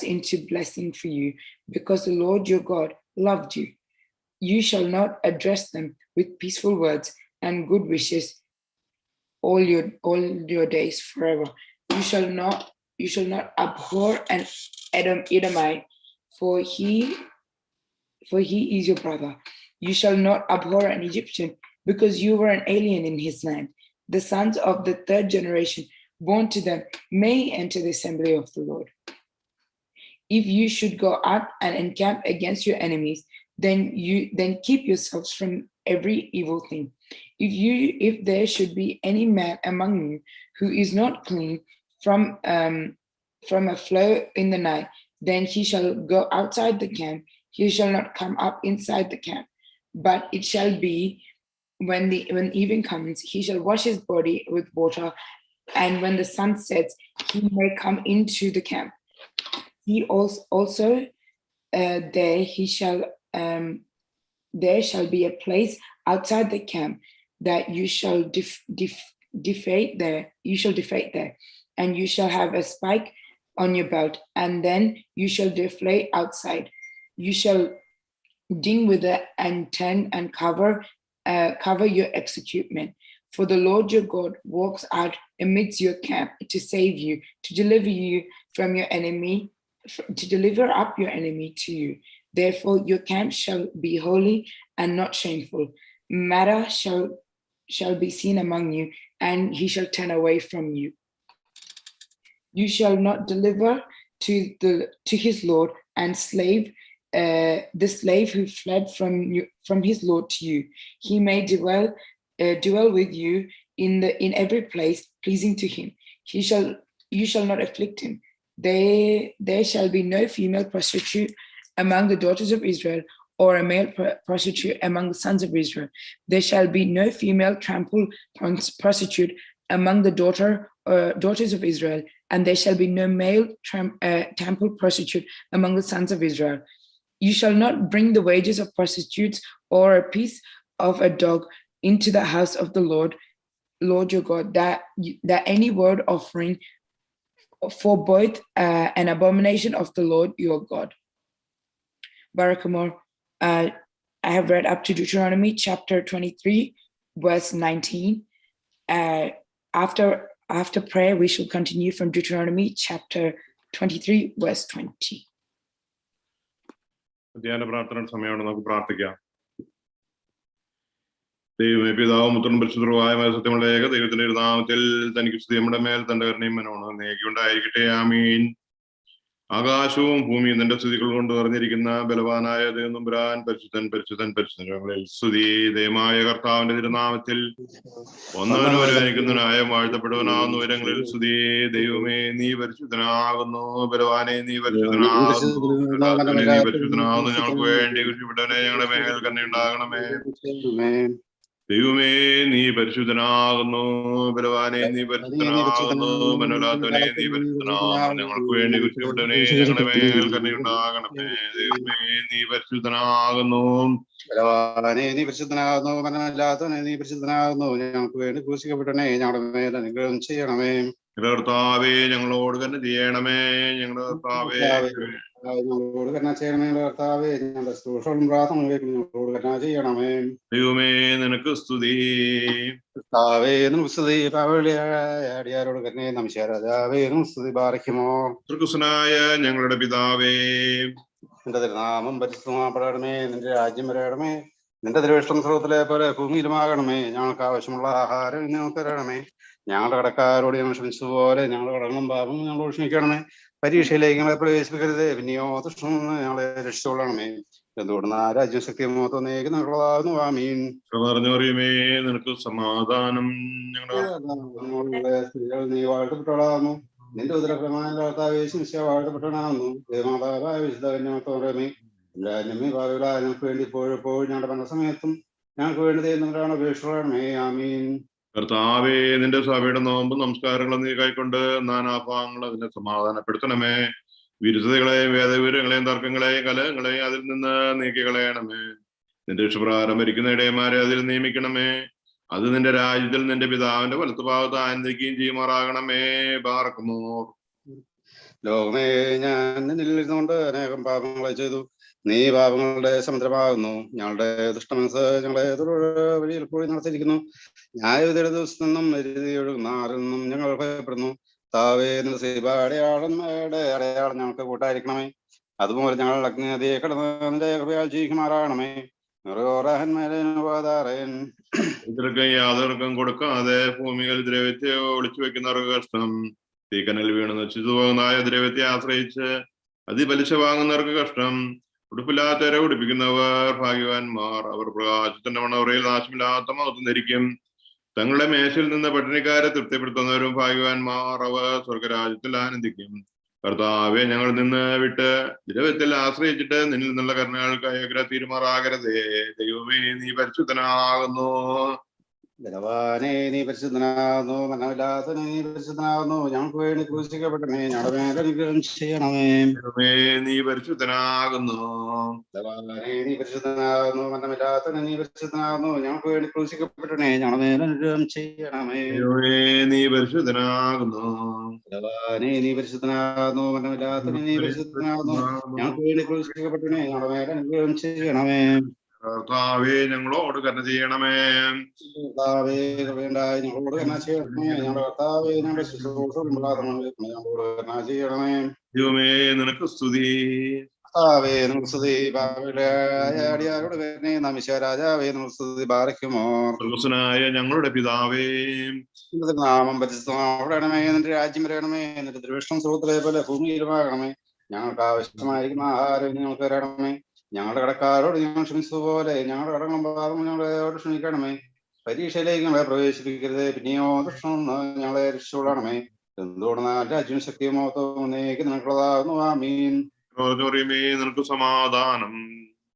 into blessing for you, because the Lord your God loved you. You shall not address them with peaceful words and good wishes all your days forever. You shall not abhor an Edomite, for he is your brother. You shall not abhor an Egyptian, because you were an alien in his land. The sons of the 3rd generation born to them may enter the assembly of the Lord. If you should go out and encamp against your enemies, then keep yourselves from every evil thing. If there should be any man among you who is not clean from a flow in the night, then he shall go outside the camp. He shall not come up inside the camp. But it shall be when evening comes, he shall wash his body with water, and when the sun sets, he may come into the camp. He also there shall be a place outside the camp that you shall defect there. You shall defect there, and you shall have a spike on your belt, and then you shall deflate outside. You shall ding with it and turn and cover your executement. For the Lord your God walks out amidst your camp to save you, to deliver you from your enemy, to deliver up your enemy to you. Therefore your camp shall be holy and not shameful. Matter shall be seen among you, and he shall turn away from you. You shall not deliver to his lord and slave the slave who fled from his lord to you. He may dwell dwell with you in every place pleasing to him. You shall not afflict him. There shall be no female prostitute among the daughters of Israel, or a male prostitute among the sons of Israel. There shall be no female trample prostitute among the daughters of Israel, and there shall be no male temple prostitute among the sons of Israel. You shall not bring the wages of prostitutes or a piece of a dog into the house of the Lord your God, that any word offering for both an abomination of the Lord your God. Barakamor, I have read up to Deuteronomy chapter 23, verse 19. After prayer, we shall continue from Deuteronomy chapter 23, verse 20. ധ്യാന പ്രാർത്ഥന സമയമാണ്. നമുക്ക് പ്രാർത്ഥിക്കാം. ദൈവമേ, പിതാവും പുത്രനും പരിശുദ്ധനുമായ സത്യമുള്ള ഏക ദൈവത്തിന്റെ നാമത്തിൽ തനിക്ക് സ്തുതി. നമ്മുടെ മേൽ തന്റെ കരുണയും മനോഹരവും നീക്കിയുണ്ടായിരിക്കട്ടെ. ആമീൻ. ആകാശവും ഭൂമിയും തന്റെ സ്തുതികൾ കൊണ്ട് നിറഞ്ഞിരിക്കുന്ന ബലവാനായ ദൈവനമ്പുരാൻ പരിശുദ്ധൻ പരിശുദ്ധൻ പരിശുദ്ധങ്ങളിൽ സ്തുതി. ദൈവമായ കർത്താവിന്റെ തിരുനാമത്തിൽ ഒന്നവനൊരുവനായ വാഴ്ത്തപ്പെടുവനാകുന്നു ഉയരങ്ങളിൽ സ്തുതി. ദൈവമേ, നീ പരിശുദ്ധനാകുന്നു. ബലവാനെ, നീ പരിശുദ്ധനാകുന്നു. നീ പരിശുദ്ധനാകുന്നു. ഞങ്ങൾക്ക് വേണ്ടി കുരിശിക്കപ്പെട്ടവനെ, ഞങ്ങളുടെ മേൽ കരുണയുണ്ടാകണമേ. ദൈവമേ, നീ പരിശുദ്ധനാകുന്നു. ബലവാനെ, നീ പരിശുദ്ധനാകുന്നു. മനോലാത്തവനെ, നീ പരിശുദ്ധനാകുന്നു. ഞങ്ങൾക്ക് വേണ്ടി കുരിശിക്കപ്പെട്ടവനെ, ഞങ്ങളുടെ മേൽ കരുണയുണ്ടാകണമേ. ദൈവമേ, നീ പരിശുദ്ധനാകുന്നു. ബലവാനെ, നീ പരിശുദ്ധനാകുന്നു. മനോലാത്തവനെ, നീ പരിശുദ്ധനാകുന്നു. ഞങ്ങൾക്ക് വേണ്ടി ക്രൂശിക്കപ്പെട്ടവനെ, ഞങ്ങളുടെ മേൽ അനുഗ്രഹം ചെയ്യണമേ. കർത്താവേ, ഞങ്ങളോട് തന്നെ ചെയ്യണമേ. ഞങ്ങളുടെ കർത്താവേ, ഞങ്ങളോട് കരുണ ചെയ്യണമേ. കർത്താവേ, ഞങ്ങളുടെ ശുശ്രൂഷകളും പ്രാർത്ഥനകളും ഞങ്ങളോട് കരുണ ചെയ്യണമേ. ദൈവമേ, നിനക്ക് സ്തുതി. കർത്താവേ, നിനക്ക് സ്തുതി. അടിയാരോട് കരുണയെ നമിച്ച രാജാവേ, നിനക്ക് സ്തുതി. ബാറയ്ക്കുമോ തൃക്കുസനായ ഞങ്ങളുടെ പിതാവേ, നിന്റെ തിരുനാമം പരിശുദ്ധമാപ്പെടണമേ. നിന്റെ രാജ്യം വരയണമേ. നിന്റെ തിരുവിഷ്ടം സ്രോതത്തിലെ പോലെ ഭൂമിയിലുമാകണമേ. ഞങ്ങൾക്ക് ആവശ്യമുള്ള ആഹാരം ഞങ്ങൾക്ക് തരണമേ. ഞങ്ങളുടെ കടക്കാരോട് ഞങ്ങൾ ക്ഷമിച്ചതുപോലെ ഞങ്ങളുടെ കടങ്ങളും പാപം ഞങ്ങളോട് ക്ഷമിക്കണമേ. പരീക്ഷയിലേക്ക് ഞങ്ങളെ പ്രവേശിപ്പിക്കരുത്. പിന്നെയോ ദുഷ്ടം ഞങ്ങളെ രക്ഷിച്ചോളണമേ. എന്തുകൊണ്ടെന്ന് രാജ്യം ശക്തി മോത്തന്നേക്ക് നിങ്ങളുള്ളതാകുന്നു. ആമീൻ. പറഞ്ഞറിയുമേ, നിനക്ക് സമാധാനം. ഞങ്ങളുടെ സ്ത്രീകൾ നീ വാഴ്ത്തപ്പെട്ടവളാകുന്നു. നിന്റെ ഉദരഫലമായ കർത്താവേ വാഴ്ത്തപ്പെട്ടവനാകുന്നു. ദേവമാതാവായ വിശുദ്ധ കന്യാമത്തോറമേ, എല്ലാവരും ഭാവികളായ ഞങ്ങൾക്ക് വേണ്ടി ഇപ്പോഴും ഞങ്ങളുടെ മരണസമയത്തും ഞങ്ങൾക്ക് വേണ്ടി ദൈവങ്ങളാണ് അപേക്ഷകളാണമേ. ആമീൻ. കർത്താവേ, നിന്റെ സഭയുടെ നോമ്പും നമസ്കാരങ്ങളും നീ കൈക്കൊണ്ട് നാനാഭാഗങ്ങൾ അതിനെ സമാധാനപ്പെടുത്തണമേ. വിരുദ്ധതകളെയും വേദവിവരങ്ങളെയും തർക്കങ്ങളെയും കലഹങ്ങളെയും അതിൽ നിന്ന് നീക്കിക്കളയണമേ. നിന്റെ ഇഷ്ടപ്രകാരം ഭരിക്കുന്ന ഇടയന്മാരെ അതിൽ നിയമിക്കണമേ. അത് നിന്റെ രാജ്യത്തിൽ നിന്റെ പിതാവിന്റെ വലത്തുഭാഗത്ത് ആനന്ദിക്കുകയും ചെയ്യുമാറാകണമേ. ബാറക്കുമോ ലോകമേ, ഞാൻ നിന്നിലിരുന്നുകൊണ്ട് അനേകം പാപങ്ങളെ ചെയ്തു. നീ പാപങ്ങളുടെ സമുദ്രമാകുന്നു. ഞങ്ങളുടെ ദുഷ്ടമനസ് ഞങ്ങളെ വഴിയിൽ കൂടി നടത്തിയിരിക്കുന്നു. ന്യായവിധിയുടെ ദിവസത്തിൽ നിന്നും ഒഴുകുന്ന ആറിൽ നിന്നും ഞങ്ങൾ ഭയപ്പെടുന്നു. താവേ, അടയാളം ഞങ്ങൾക്ക് കൂട്ടായിരിക്കണമേ. അതുപോലെ ഞങ്ങൾ അഗ്നി നദിയെ കടന്ന് നിന്റെ കൃപയാൽ ജീവിക്കുമാറാകണമേ. ഇതർക്കും യാതൊരുക്കും കൊടുക്കാതെ ഭൂമിയിൽ ദ്രവ്യത്തെ ഒളിച്ചു വെക്കുന്നവർക്ക് കഷ്ടം. തീക്കനൽ വീണ് നശിച്ചു പോകുന്നതായ ദ്രവ്യത്തെ ആശ്രയിച്ച് അതിപലിശ വാങ്ങുന്നവർക്ക് കഷ്ടം. ഉടുപ്പില്ലാത്തവരെ ഉടുപ്പിക്കുന്നവർ ഭാഗ്യവാന്മാർ. അവർ പ്രകാശത്തിന്റെ മണവറയിൽ നാശമില്ലാത്ത മഹത്വം ധരിക്കും. തങ്ങളുടെ മേശയിൽ നിന്ന് പട്ടിണിക്കാരെ തൃപ്തിപ്പെടുത്തുന്നവരും ഭാഗ്യവാന്മാർ. അവർ സ്വർഗരാജ്യത്തിൽ ആനന്ദിക്കും. കർത്താവെ, ഞങ്ങൾ നിന്ന് വിട്ട് ദ്രവ്യത്തിൽ ആശ്രയിച്ചിട്ട് നിന്നിൽ നിന്നുള്ള കരുണകൾക്കായി തീരുമാറാകരുതേ. ദൈവമേ, നീ പരിശുദ്ധനാകുന്നു. ബലവാനെ, നീ പരിശുദ്ധനാകുന്നു. മനമില്ലാത്തവനെ, നീ പരിശുദ്ധനാകുന്നു. ഞങ്ങൾക്ക് വേണ്ടി ക്രൂശിക്കപ്പെട്ടണേ, ഞങ്ങളുടെ മേൽ അനുഗ്രഹം ചെയ്യണമേ. ദൈവമേ, നീ പരിശുദ്ധനാകുന്നു. ബലവാനെ, നീ പരിശുദ്ധനാകുന്നു. മനമില്ലാത്തവനെ, നീ പരിശുദ്ധനാകുന്നു. ഞങ്ങൾക്ക് വേണ്ടി ക്രൂശിക്കപ്പെട്ടണേ, ഞങ്ങളുടെ മേൽ അനുഗ്രഹം ചെയ്യണമേ. ദൈവമേ, നീ പരിശുദ്ധനാകുന്നു. ബലവാനെ, നീ പരിശുദ്ധനാകുന്നു. മനമില്ലാത്തവനെ, നീ പരിശുദ്ധനാകുന്നു. ഞങ്ങൾക്ക് വേണ്ടി ക്രൂശിക്കപ്പെട്ടണേ, ഞങ്ങളുടെ മേൽ അനുഗ്രഹം ചെയ്യണമേ. കർത്താവേ, ഞങ്ങളോട് കരുണ ചെയ്യണമേ. കർത്താവേ, കൃപയുണ്ടായി ഞങ്ങളോട് കരുണ ചെയ്യണമേ. ഞങ്ങളുടെ കർത്താവേ, ഞങ്ങളുടെ ശുശ്രൂഷകളോട് കരുണ ചെയ്യണമേ. ദൈവമേ, നിനക്ക് സ്തുതി. കർത്താവേ, നമുക്ക് സ്തുതി. അടിയാരോട് കരുണയെ നമിച്ച രാജാവേ, നമുക്ക് സ്തുതി. ബാറയ്ക്കുമോ സ്വർഗ്ഗസ്ഥനായ ഞങ്ങളുടെ പിതാവേ, നിന്റെ നാമം പരിശുദ്ധമാകണമേ. നിന്റെ രാജ്യം വരണമേ. നിന്റെ തിരുവിഷ്ടം സ്രോതത്തിലെ പോലെ ഭൂമിയിലുമാകണമേ. ഞങ്ങൾക്ക് ആവശ്യമായിരിക്കുന്ന ആഹാരം ഞങ്ങൾക്ക് തരണമേ. ഞങ്ങളുടെ കടക്കാരോട് ഞങ്ങൾ ക്ഷമിച്ചതുപോലെ ഞങ്ങളുടെ കടങ്ങളും പാപങ്ങളും ഞങ്ങളോട് ക്ഷമിക്കണമേ. പരീക്ഷയിലേക്ക് ഞങ്ങളെ പ്രവേശിപ്പിക്കരുത്, പിന്നെയോ ദുഷ്ടം ഞങ്ങളെ രക്ഷിച്ചുകൊള്ളണമേ. എന്തുകൊണ്ടെന്നാൽ രാജ്യം ശക്തിയും മഹത്വവും എന്നേക്കും നിനക്കുള്ളതാകുന്നു. ആമീൻ. നിനക്ക് സമാധാനം.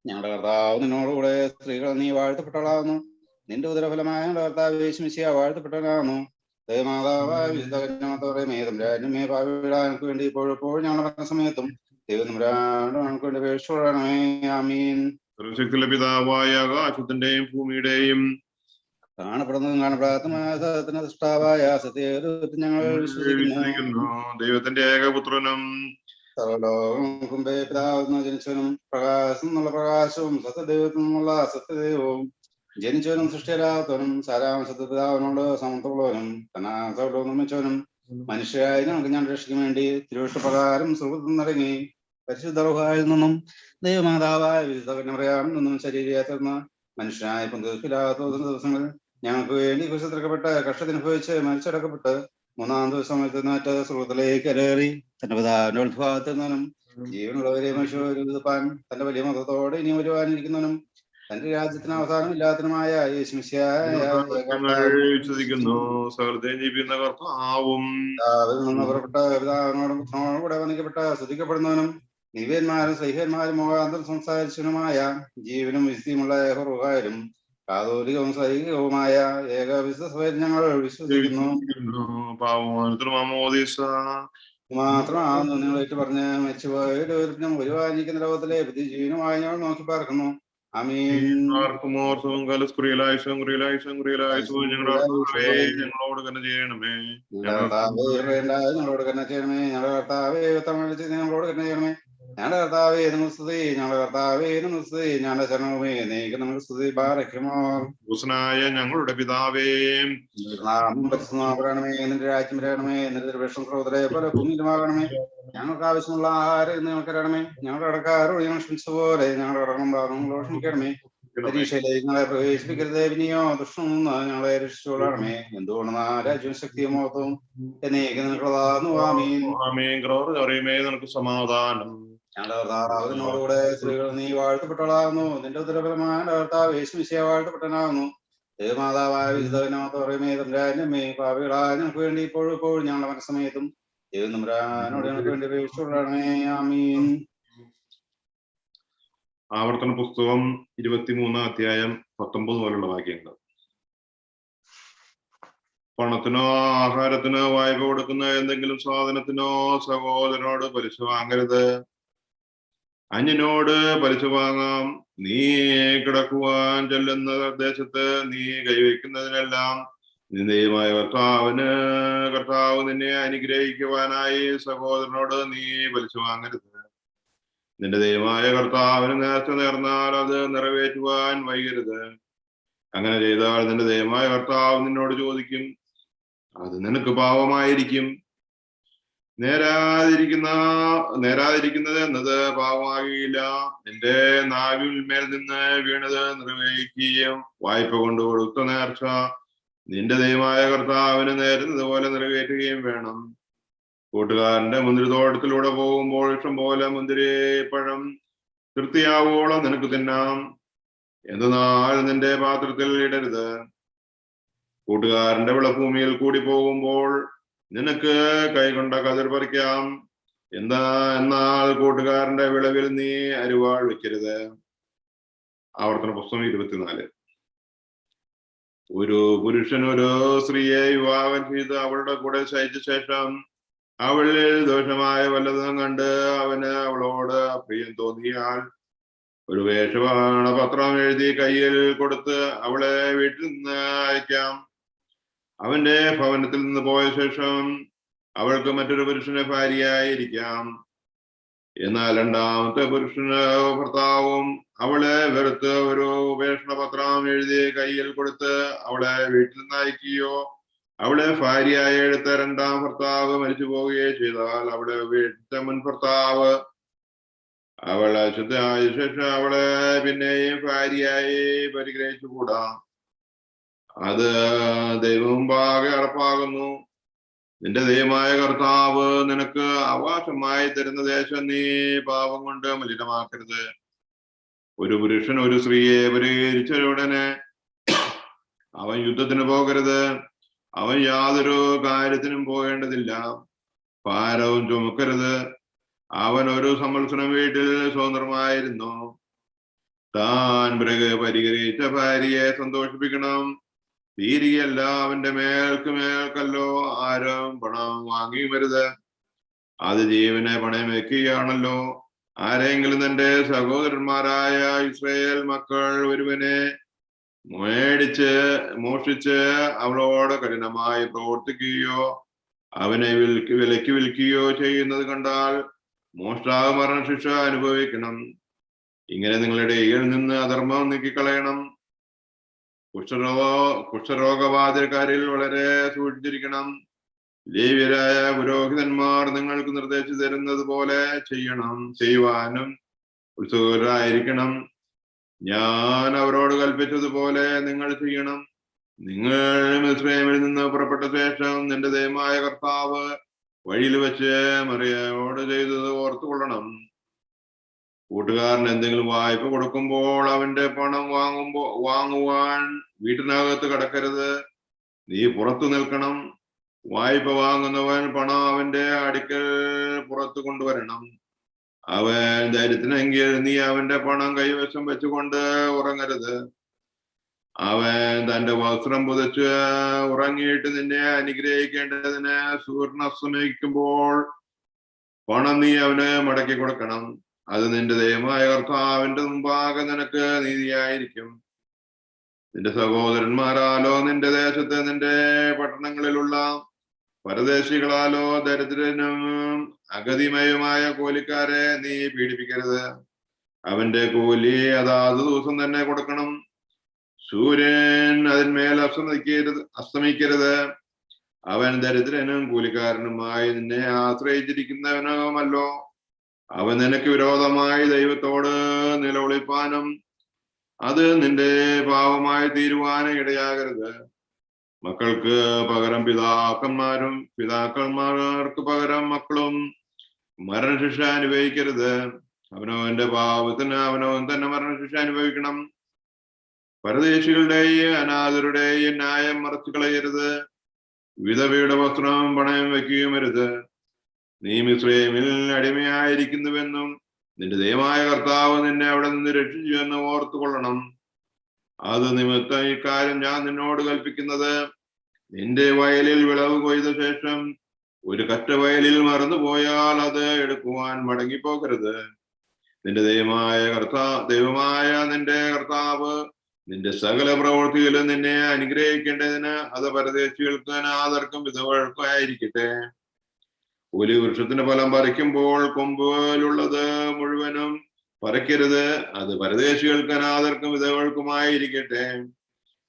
ഞങ്ങളുടെ കർത്താവ് നിന്നോടുകൂടെ സ്ത്രീകൾ നീ വാഴ്ത്തപ്പെട്ടവളാകുന്നു. നിന്റെ ഉദരഫലമായ ഞങ്ങളുടെ കർത്താവ് യേശു മിശിഹാ വാഴ്ത്തപ്പെട്ടവനാകുന്നു. ദൈവമാതാവായ വിശുദ്ധ കന്യാമറിയമേ, തമ്പുരാന്റമ്മേ, പാപികളായ ഞങ്ങൾക്ക് വേണ്ടി ഇപ്പോഴെപ്പോഴും ഞങ്ങളുടെ മരണസമയത്തും ദൈവം തമ്പുരാനോട് ഞങ്ങൾക്ക് വേണ്ടി അപേക്ഷിച്ചുകൊള്ളണമേ. ആമീൻ. സർവശക്തിയുള്ള പിതാവായ ആകാശത്തിന്റെയും ഭൂമിയുടെയും കാണപ്പെടുന്നതും കാണപ്പെടാത്തതുമായ സത്യത്തിന്റെ സൃഷ്ടാവായ സത്യത്തിൽ ഞങ്ങൾ വിശ്വസിക്കുന്നു. ദൈവത്തിന്റെ ഏകപുത്രനും സർവലോകം പിതാവിൽ ജനിച്ചവനും പ്രകാശം എന്നുള്ള പ്രകാശവും സത്യദൈവത്തിൽ നിന്നുള്ള സത്യദൈവവും ജനിച്ചവനും സൃഷ്ടിയരാത്തവനും സാരാംശത്തിൽ പിതാവിനോട് സമത്വമുള്ളവനും തന്നാസോട് നിർമ്മിച്ചവനും മനുഷ്യരായി ഞങ്ങൾക്ക് ഞാൻ രക്ഷിക്കാൻ വേണ്ടി തിരുവഷ്ടപ്രകാരം സുഹൃത്തിൽ നിന്നിറങ്ങി പരിശുദ്ധ റൂഹായിൽ നിന്നും ദൈവമാതാവായ വിശുദ്ധ കന്യാമറിയാമിൽ നിന്നും ശരീരത്തിരുന്ന മനുഷ്യനായ പന്തിലാത്ത ദിവസങ്ങളിൽ ഞങ്ങൾക്ക് വേണ്ടി കുരിശിൽക്കപ്പെട്ട് കഷ്ടത്തിനുഭവിച്ച് മരിച്ചടക്കപ്പെട്ട് മൂന്നാം ദിവസം എത്തുന്നേറ്റ് സുഹൃത്തിലേക്ക് കരേറി തന്റെ പിതാവിന്റെ ഉത്ഭാവത്തിൽ നിന്നും ജീവനുള്ളവരെ മനുഷ്യപ്പാൻ തന്റെ വലിയ മതത്തോടെ ഇനി വരുവാനിരിക്കുന്നവനും തന്റെ രാജ്യത്തിന് അവസാനം ഇല്ലാത്തതുമായ നിന്ന് പുറപ്പെട്ട പിതാവിനോടും പുത്രനോടും കൂടെ വന്ദിക്കപ്പെട്ട ശ്രദ്ധിക്കപ്പെടുന്നവനും ദിവ്യന്മാരും സൈഹന്മാരും മുഖാന്തരം സംസാരിച്ചവനുമായ ജീവനും വിശുദ്ധിയുമുള്ള ഏകറുഹാരും കാതോലികവും സൈഹികവുമായ ഏക വിശ്വസഭയിൽ ഞങ്ങൾ വിശ്വസിക്കുന്നു. മാത്രമാണെന്ന് നിങ്ങളേറ്റ് പറഞ്ഞ് മരിച്ചുപോയവരും ഒരുവാനിക്കുന്ന ലോകത്തിലെ ബുദ്ധിജീവനുമായി ഞങ്ങൾ നോക്കി പാർക്കുന്നു. ആമീൻ. ഞങ്ങളോട് തന്നെ ചെയ്യണമേ. ഞങ്ങളോട് തന്നെ ചെയ്യണമേ. ഞങ്ങളുടെ കർത്താവേ ഞങ്ങളോട് തന്നെ ചെയ്യണമേ. ഞങ്ങളുടെ കർത്താവേ നമുക്ക് സ്തുതി. ഞങ്ങളുടെ കർത്താവേ നമുക്ക് സ്തുതി. ഞങ്ങളുടെ ശരണമേ നീക്ക് നമുക്ക് സ്തുതി. ബാരക്കുമോ ഞങ്ങളുടെ പിതാവേ, പരിശുദ്ധമാകണമേ. നിന്റെ രാജ്യം വരണമേ. നിന്റെ തിരുവിഷ്ടം സ്രോതരെ പോലെ ഭൂമിയിലുമാകണമേ. ഞങ്ങൾക്ക് ആവശ്യമുള്ള ആഹാരം ഇന്ന് ഞങ്ങൾക്ക് തരണമേ. ഞങ്ങളുടെ കടക്കാരോട് ഞങ്ങൾ ക്ഷമിച്ച പോലെ ഞങ്ങളുടെ കടങ്ങളും ഭാഗങ്ങളോട് ക്ഷമിക്കണമേ. പരീക്ഷയിലേക്ക് ഞങ്ങളെ പ്രവേശിപ്പിക്കരുത്, പിന്നെയോ ദുഷ്ടം ഞങ്ങളെ രക്ഷിച്ചുകൊള്ളണമേ. എന്തുകൊണ്ടെന്നാ രാജ്യവും ശക്തിയും മഹത്വവും എന്നേക്ക് നിനക്കുള്ളതാകുന്നു. ആമീൻ. നിനക്ക് സമാധാനം. ഞങ്ങളുടെ കർത്താവിനോടുകൂടെ സ്ത്രീകൾ നീ വാഴ്ത്തപ്പെട്ടവളാകുന്നു. നിന്റെ ഉദരഫലമായ കർത്താവ് യേശു മിശിഹാ വാഴ്ത്തപ്പെട്ടവനാകുന്നു. ദേവമാതാവായ വിശുദ്ധ കന്യാമറിയമേ, തമ്പുരാന്റമ്മേ, പാപികളായ ഞങ്ങൾക്ക് വേണ്ടി ഇപ്പോഴും ഞങ്ങളുടെ മനസ്സമയത്തും ദൈവം തമ്പുരാനോട് ഞങ്ങൾക്ക് വേണ്ടി അപേക്ഷിച്ചുകൊള്ളണമേ. ആമീൻ. ആവർത്തന പുസ്തകം 23 അധ്യായം 19 പോലുള്ള വാക്യങ്ങൾ. പണത്തിനോ ആഹാരത്തിനോ വായ്പ കൊടുക്കുന്ന എന്തെങ്കിലും സാധനത്തിനോ സഹോദരനോട് പലിശ വാങ്ങരുത്. അന്യനോട് പലിശ വാങ്ങാം. നീ കിടക്കുവാൻ ചെല്ലുന്ന ദേശത്ത് നീ കൈവയ്ക്കുന്നതിനെല്ലാം നിന്ദയമായ കർത്താവ് നിന്നെ അനുഗ്രഹിക്കുവാനായി സഹോദരനോട് നീ പലിശ വാങ്ങരുത്. നിന്റെ ദൈവമായ കർത്താവിന് നേർച്ച നേർന്നാൽ അത് നിറവേറ്റുവാൻ വൈകരുത്. അങ്ങനെ ചെയ്താൽ നിന്റെ ദൈവമായ കർത്താവ് നിന്നോട് ചോദിക്കും, അത് നിനക്ക് പാപമായിരിക്കും. നേരാതിരിക്കുന്നത് എന്നത് പാപമാകില്ല. നിന്റെ നാവിന്മേൽ നിന്ന് വീണത് നിർവഹിക്കുകയും വായ്പ കൊണ്ട് കൊടുത്ത നേർച്ച നിന്റെ ദൈവമായ കർത്താവിന് നേരുന്നത് പോലെ നിറവേറ്റുകയും വേണം. കൂട്ടുകാരന്റെ മുന്തിരിത്തോട്ടത്തിലൂടെ പോകുമ്പോൾ ഇഷ്ടം പോലെ മുന്തിരിപ്പഴം തൃപ്തിയാവോളം നിനക്ക് തിന്നാം. എന്നാൽ നിന്റെ പാത്രത്തിൽ ഇടരുത്. കൂട്ടുകാരന്റെ വിളഭൂമിയിൽ കൂടി പോകുമ്പോൾ നിനക്ക് കൈകൊണ്ട കതിർ പറിക്കാം. എന്നാൽ കൂട്ടുകാരന്റെ വിളവിൽ നീ അരിവാൾ വെക്കരുത്. ആവർത്തന പുസ്തകം 24. ഒരു പുരുഷൻ ഒരു സ്ത്രീയെ വിവാഹം ചെയ്ത് അവളുടെ കൂടെ ശയിച്ച ശേഷം അവളിൽ ദോഷമായ വല്ലതും കണ്ട് അവന് അവളോട് പ്രിയം തോന്നിയാൽ ഒരു വേഷപത്രം എഴുതി കയ്യിൽ കൊടുത്ത് അവളെ വീട്ടിൽ നിന്ന് അയക്കാം. അവന്റെ ഭവനത്തിൽ നിന്ന് പോയ ശേഷം അവൾക്ക് മറ്റൊരു പുരുഷനെ ഭാര്യയായിരിക്കാം. എന്നാൽ രണ്ടാമത്തെ പുരുഷന് ഭർത്താവും അവളെ വെറുത്ത് ഒരു ഉപേക്ഷണപത്രം എഴുതി കയ്യിൽ കൊടുത്ത് അവളെ വീട്ടിൽ നിന്ന് അയക്കുകയോ അവളെ ഭാര്യയായി എടുത്ത രണ്ടാം ഭർത്താവ് മരിച്ചു പോവുകയോ ചെയ്താൽ അവളെ വീട്ടിലെ മുൻ ഭർത്താവ് അവളെ ശുദ്ധമായ ശേഷം അവളെ പിന്നെയും ഭാര്യയായി പരിഗ്രഹിച്ചുകൂടാ. അത് ദൈവമുമ്പാകെ അറപ്പാകുന്നു. നിന്റെ ദൈവമായ കർത്താവ് നിനക്ക് അവകാശമായി തരുന്ന ദേശം നീ പാപം കൊണ്ട് മലിനമാക്കരുത്. ഒരു പുരുഷൻ ഒരു സ്ത്രീയെ പരിഹരിച്ച ഉടനെ അവൻ യുദ്ധത്തിന് പോകരുത്. അവൻ യാതൊരു കാര്യത്തിനും പോകേണ്ടതില്ല. ഭാരവും ചുമക്കരുത്. അവൻ ഒരു സംവത്സരം വീട്ടിൽ സ്വതന്ത്രമായിരുന്നു. താൻ പരിഗ്രഹിച്ച ഭാര്യയെ സന്തോഷിപ്പിക്കണം. തീരിയല്ല അവന്റെ മേൽക്കല്ലോ ആരും പണം വാങ്ങിയും വരുത്. അത് ജീവനെ പണയം വെക്കുകയാണല്ലോ. ആരെങ്കിലും തന്റെ സഹോദരന്മാരായ ഇസ്രായേൽ മക്കൾ ഒരുവനെ മോഷ്ടിച്ച് അവളോട് കഠിനമായി പ്രവർത്തിക്കുകയോ അവനെ വിലക്ക് വിൽക്കുകയോ ചെയ്യുന്നത് കണ്ടാൽ മോഷ്ടാവ് മരണശിക്ഷ അനുഭവിക്കണം. ഇങ്ങനെ നിങ്ങളുടെ ഇടയിൽ നിന്ന് അധർമ്മം നീക്കിക്കളയണം. കുഷ്ഠരോഗബാധിതക്കാരിൽ വളരെ സൂക്ഷിച്ചിരിക്കണം. ലേവ്യരായ പുരോഹിതന്മാർ നിങ്ങൾക്ക് നിർദ്ദേശിച്ചു തരുന്നത് പോലെ ചെയ്യുവാനും ഉത്സുകരായിരിക്കണം. ഞാൻ അവരോട് കൽപ്പിച്ചതുപോലെ നിങ്ങൾ ചെയ്യണം. നിങ്ങൾ മിസ്രയീമിൽ നിന്ന് പുറപ്പെട്ട ശേഷം നിന്റെ ദൈവമായ കർത്താവ് വഴിയിൽ വെച്ച് മറിയയോട് ചെയ്തത് ഓർത്തുകൊള്ളണം. കൂട്ടുകാരൻ എന്തെങ്കിലും വായ്പ കൊടുക്കുമ്പോൾ അവന്റെ പണം വാങ്ങുവാൻ വീട്ടിനകത്ത് കടക്കരുത്. നീ പുറത്തു നിൽക്കണം. വായ്പ വാങ്ങുന്നവൻ പണം അവന്റെ അടുക്കൽ പുറത്തു കൊണ്ടുവരണം. അവൻ ധൈര്യത്തിനെങ്കിൽ നീ അവന്റെ പണം കൈവശം വെച്ചുകൊണ്ട് ഉറങ്ങരുത്. അവൻ തന്റെ വസ്ത്രം പുതച്ച് ഉറങ്ങിയിട്ട് നിന്നെ അനുഗ്രഹിക്കേണ്ടതിന് സൂര്യൻ അസ്തമിക്കുമ്പോൾ പണം നീ അവന് മടക്കി കൊടുക്കണം. അത് നിന്റെ ദൈവമായ കർത്താവിന്റെ മുമ്പാകെ നിനക്ക് നീതിയായിരിക്കും. നിന്റെ സഹോദരന്മാരാലോ നിന്റെ ദേശത്ത് നിന്റെ പട്ടണങ്ങളിലുള്ള പരദേശികളാലോ ദരിദ്രനും അഗതിമയുമായ കൂലിക്കാരെ നീ പീഡിപ്പിക്കരുത്. അവന്റെ കൂലി അതാത് ദിവസം തന്നെ കൊടുക്കണം. സൂര്യൻ അതിന്മേൽ അസ്തമിക്കരുത്. അവൻ ദരിദ്രനും കൂലിക്കാരനുമായി നിന്നെ ആശ്രയിച്ചിരിക്കുന്നവനുമല്ലോ. അവൻ നിനക്ക് വിരോധമായി ദൈവത്തോട് നിലവിളിപ്പാനും അത് നിന്റെ പാവമായി തീരുവാനും ഇടയാകരുത്. മക്കൾക്ക് പകരം പിതാക്കന്മാരും പിതാക്കന്മാർക്ക് പകരം മക്കളും മരണശിക്ഷ അനുഭവിക്കരുത്. അവനവന്റെ പാവത്തിന് അവനവൻ തന്നെ മരണശിക്ഷ അനുഭവിക്കണം. പരദേശികളുടെയും അനാഥരുടെയും ന്യായം മറച്ചു കളയരുത്. വിധവയുടെ വസ്ത്രം പണയം വെക്കുകയും അരുത്. നീ മിസ്രയീമിൽ അടിമയായിരിക്കുന്നുവെന്നും നിന്റെ ദൈവമായ കർത്താവ് നിന്നെ അവിടെ നിന്ന് രക്ഷിച്ചു എന്ന് ഓർത്തുകൊള്ളണം. അത് നിമിത്തം ഇക്കാര്യം ഞാൻ നിന്നോട് കൽപ്പിക്കുന്നത്, നിന്റെ വയലിൽ വിളവ് കൊയ്ത ശേഷം ഒരു കറ്റ വയലിൽ മറന്നുപോയാൽ അത് എടുക്കുവാൻ മടങ്ങിപ്പോകരുത്. നിന്റെ ദൈവമായ നിന്റെ കർത്താവ് നിന്റെ സകല പ്രവൃത്തിയിലും നിന്നെ അനുഗ്രഹിക്കേണ്ടതിന് അത് പരദേശികൾക്ക് അനാഥർക്കും വിധവകൾക്കും ആയിരിക്കട്ടെ. ഒരു വൃക്ഷത്തിന്റെ ഫലം പറിക്കുമ്പോൾ കൊമ്പിലുള്ളത് മുഴുവനും പറിക്കരുത്. അത് പരദേശികൾക്ക് അനാഥർക്കും വിധവകൾക്കുമായിരിക്കട്ടെ.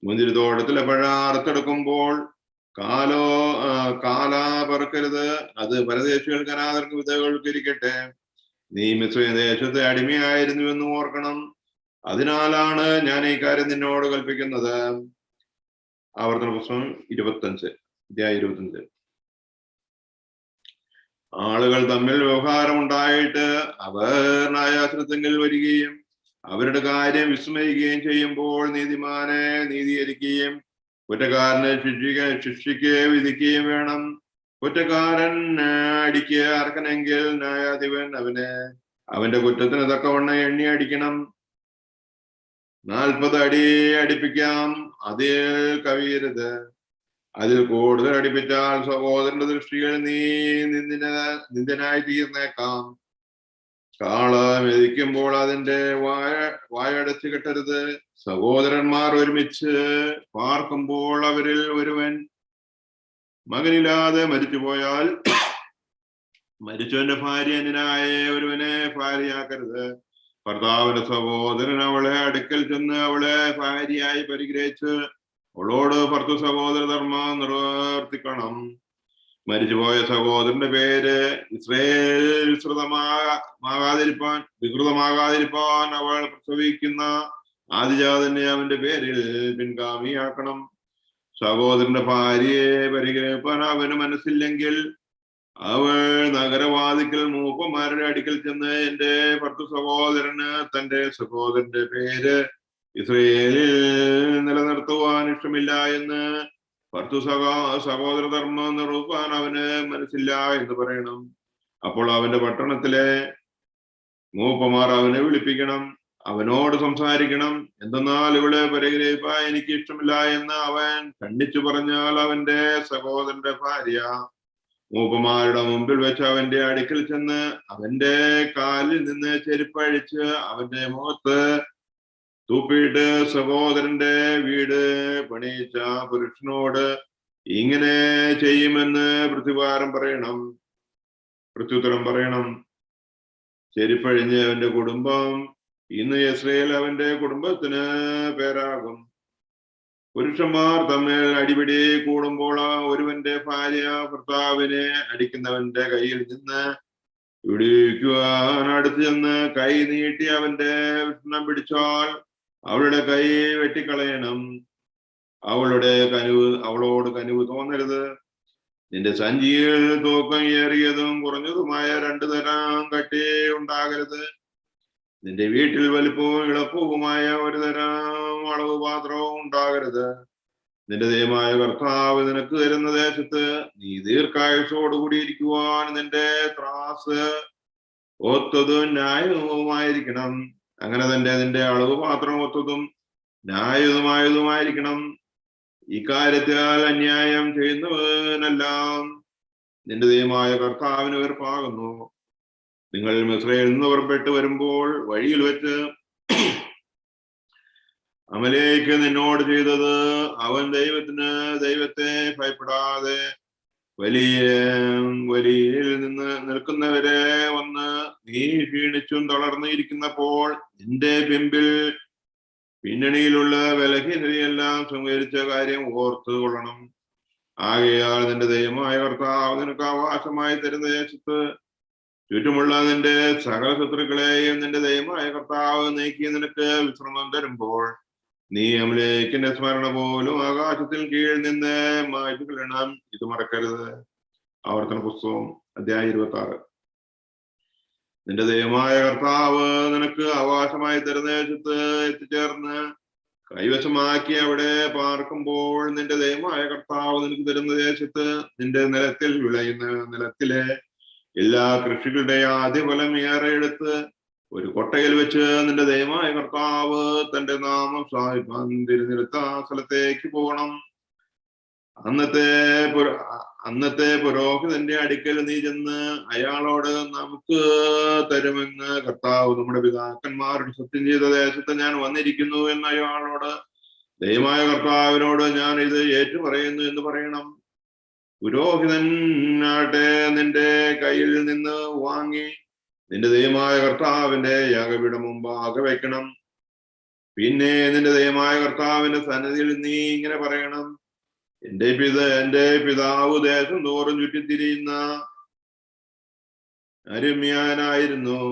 മുന്തിരിത്തോട്ടത്തിലെ പഴം അറുത്തെടുക്കുമ്പോൾ കാല പറക്കരുത്. അത് പരദേശികൾക്ക് അനാഥർക്കും വിധവകൾക്ക് ഇരിക്കട്ടെ. നീ മിസ്രയീം ദേശത്തെ അടിമയായിരുന്നുവെന്ന് ഓർക്കണം. അതിനാലാണ് ഞാൻ ഈ കാര്യം നിന്നോട് കൽപ്പിക്കുന്നത്. ആവർത്തന പുസ്തകം 25 ആളുകൾ തമ്മിൽ വ്യവഹാരമുണ്ടായിട്ട് അവർ ന്യായാസനത്തിൽ വരികയും അവരുടെ കാര്യം വിസ്മയിക്കുകയും ചെയ്യുമ്പോൾ നീതിമാനെ നീതീകരിക്കുകയും കുറ്റക്കാരനെ ശിക്ഷിക്ക് വിധിക്കുകയും വേണം. കുറ്റക്കാരൻ അടിക്ക് അർക്കനെങ്കിൽ ന്യായാധിപൻ അവന്റെ കുറ്റത്തിന് തക്കവണ്ണം എണ്ണി അടിക്കണം. 40 അടി അടിപ്പിക്കാം, അതിൽ കവിയരുത്. അതിൽ കൂടുതൽ അടിപ്പിച്ചാൽ സഹോദരന്റെ ദൃഷ്ടികൾ നീ നിന്ദനായി തീർന്നേക്കാം. കാള മെതിക്കുമ്പോൾ അതിന്റെ വായടച്ചു കെട്ടരുത്. സഹോദരന്മാർ ഒരുമിച്ച് പാർക്കുമ്പോൾ അവരിൽ ഒരുവൻ മകനില്ലാതെ മരിച്ചുപോയാൽ മരിച്ചവന്റെ ഭാര്യ അന്യനായ ഒരുവനെ ഭാര്യയാക്കരുത്. ഭർത്താവിന്റെ സഹോദരൻ അവളെ അടുക്കൽ ചെന്ന് അവളെ ഭാര്യയായി പരിഗ്രഹിച്ച് അവളോട് ഭർത്തൃ സഹോദര ധർമ്മം നിർവർത്തിക്കണം. മരിച്ചുപോയ സഹോദരന്റെ പേര് ഇസ്രായേൽ വികൃതമാകാതിരിപ്പാൻ അവൾ പ്രസവിക്കുന്ന ആദിജാതനെ അവന്റെ പേരിൽ പിൻഗാമിയാക്കണം. സഹോദരന്റെ ഭാര്യയെ പരിഗ്രഹിപ്പാൻ അവന് മനസ്സില്ലെങ്കിൽ അവൾ നഗരവാതിക്കൽ മൂപ്പന്മാരുടെ അടുക്കൽ ചെന്ന് എന്റെ ഭർത്തൃ സഹോദരന് തന്റെ സഹോദരന്റെ പേര് ഇസ്രയേലിൽ നിലനിർത്തുവാൻ ഇഷ്ടമില്ല എന്ന് ഭർത്തു സഹോദര ധർമ്മം നിറൂപ്പാൻ അവന് മനസ്സില്ല എന്ന് പറയണം. അപ്പോൾ അവന്റെ പട്ടണത്തിലെ മൂപ്പമാർ അവനെ വിളിപ്പിക്കണം, അവനോട് സംസാരിക്കണം. എന്തെന്നാൽ ഇവിടെ പരിഗ്രഹിപ്പാൻ എനിക്ക് ഇഷ്ടമില്ല എന്ന് അവൻ ഖണ്ഡിച്ചു പറഞ്ഞാൽ അവന്റെ സഹോദരന്റെ ഭാര്യ മൂപ്പമാരുടെ മുമ്പിൽ വെച്ച് അവന്റെ അടുക്കൽ ചെന്ന് അവന്റെ കാലിൽ നിന്ന് ചെരുപ്പഴിച്ച് അവന്റെ മുഖത്ത് തൂപ്പിയിട്ട് സഹോദരന്റെ വീട് പണിയിച്ച പുരുഷനോട് ഇങ്ങനെ ചെയ്യുമെന്ന് പ്രത്യുത്തരം പറയണം. ചെരുപ്പഴിഞ്ഞ് അവന്റെ കുടുംബം ഇന്ന് ഇസ്രയേൽ അവന്റെ കുടുംബത്തിന് പേരാകും. പുരുഷന്മാർ തമ്മിൽ അടിപിടി കൂടുമ്പോൾ ഒരുവന്റെ ഭാര്യ ഭർത്താവിനെ അടിക്കുന്നവന്റെ കയ്യിൽ നിന്ന് വിടുവിക്കുവാൻ അടുത്ത് ചെന്ന് കൈ നീട്ടി അവന്റെ വിഷണം പിടിച്ചാൽ അവളുടെ കൈ വെട്ടിക്കളയണം. അവളോട് കനിവ് തോന്നരുത്. നിന്റെ സഞ്ചിയിൽ തൂക്കം ഏറിയതും കുറഞ്ഞതുമായ 2 തരം കട്ടി ഉണ്ടാകരുത്. നിന്റെ വീട്ടിൽ വലിപ്പവും ഇളപ്പവുമായ 1 തരം അളവ് പാത്രവും ഉണ്ടാകരുത്. നിന്റെ ദൈവമായ കർത്താവ് നിനക്ക് തരുന്ന ദേശത്ത് നീ ദീർഘായുസോടുകൂടി ഇരിക്കുവാൻ നിന്റെ ത്രാസ് ഒത്തതും ന്യായവുമായിരിക്കണം. അങ്ങനെ തന്നെ നിന്റെ അളവ് പാത്രം ഒത്തതും ന്യായവുമായതുമായിരിക്കണം. ഇക്കാര്യത്താൽ അന്യായം ചെയ്യുന്നവനെല്ലാം നിന്റെ ദൈവമായ കർത്താവിന് വെറുപ്പാകുന്നു. നിങ്ങൾ മിസ്രയിൽ നിന്ന് പുറപ്പെട്ടു വരുമ്പോൾ വഴിയിൽ വെച്ച് അമലേക്ക് നിന്നോട് ചെയ്തത് അവൻ ദൈവത്തെ ഭയപ്പെടാതെ വലിയിൽ നിന്ന് നിൽക്കുന്നവരെ വന്ന് നീ ക്ഷീണിച്ചും തളർന്നിരിക്കുന്നപ്പോൾ നിന്റെ പിന്നണിയിലുള്ള ബലഹീനതയെല്ലാം സംഹരിച്ച കാര്യം ഓർത്തു കൊള്ളണം. ആകയാൽ നിന്റെ ദൈവമായ കർത്താവ് നിനക്ക് അവകാശമായി തരുന്ന ദേശത്ത് ചുറ്റുമുള്ള നിന്റെ സകല ശത്രുക്കളെയും നിന്റെ ദൈവമായ കർത്താവ് നീക്കി നിനക്ക് വിശ്രമം തരുമ്പോൾ നീ അമലേക്കിന്റെ സ്മരണ പോലും ആകാശത്തിൽ കീഴിൽ നിന്ന് മാറ്റി കളയണം. ഇത് മറക്കരുത്. ആവർത്തന പുസ്തകം അധ്യായം 26. നിന്റെ ദൈവമായ കർത്താവ് നിനക്ക് അവകാശമായി തരുന്ന ദേശത്ത് എത്തിച്ചേർന്ന് കൈവശമാക്കി അവിടെ പാർക്കുമ്പോൾ നിന്റെ ദൈവമായ കർത്താവ് നിനക്ക് തരുന്ന ദേശത്ത് നിന്റെ നിലത്തിൽ വിളയുന്ന നിലത്തിലെ എല്ലാ കൃഷികളുടെ ആദ്യഫലം ഏറെ എടുത്ത് ഒരു കൊട്ടയിൽ വെച്ച് നിന്റെ ദൈവമായ കർത്താവ് തന്റെ നാമം സ്ഥാപിപ്പാൻ തിരഞ്ഞെടുത്ത സ്ഥലത്തേക്ക് പോകണം. അന്നത്തെ പുരോഹിതന്റെ അടുക്കൽ നീ ചെന്ന് അയാളോട് നമുക്ക് തരുമെന്ന് കർത്താവ് നമ്മുടെ പിതാക്കന്മാരോട് സത്യം ചെയ്ത ദേശത്ത് ഞാൻ വന്നിരിക്കുന്നു എന്ന് അയാളോട് ദൈവമായ കർത്താവിനോട് ഞാൻ ഇത് ഏറ്റുപറയുന്നു എന്ന് പറയണം. പുരോഹിതനാട്ടെ നിന്റെ കയ്യിൽ നിന്ന് വാങ്ങി നിന്റെ ദൈവമായ കർത്താവിന്റെ യാഗപീഠം മുമ്പാകെ വയ്ക്കണം. പിന്നെ നിന്റെ ദൈവമായ കർത്താവിന്റെ സന്നിധിയിൽ നീ ഇങ്ങനെ പറയണം: എന്റെ പിതാവ് ദേശം തോറും ചുറ്റിത്തിരിയുന്ന അരുമ്യാനായിരുന്നു.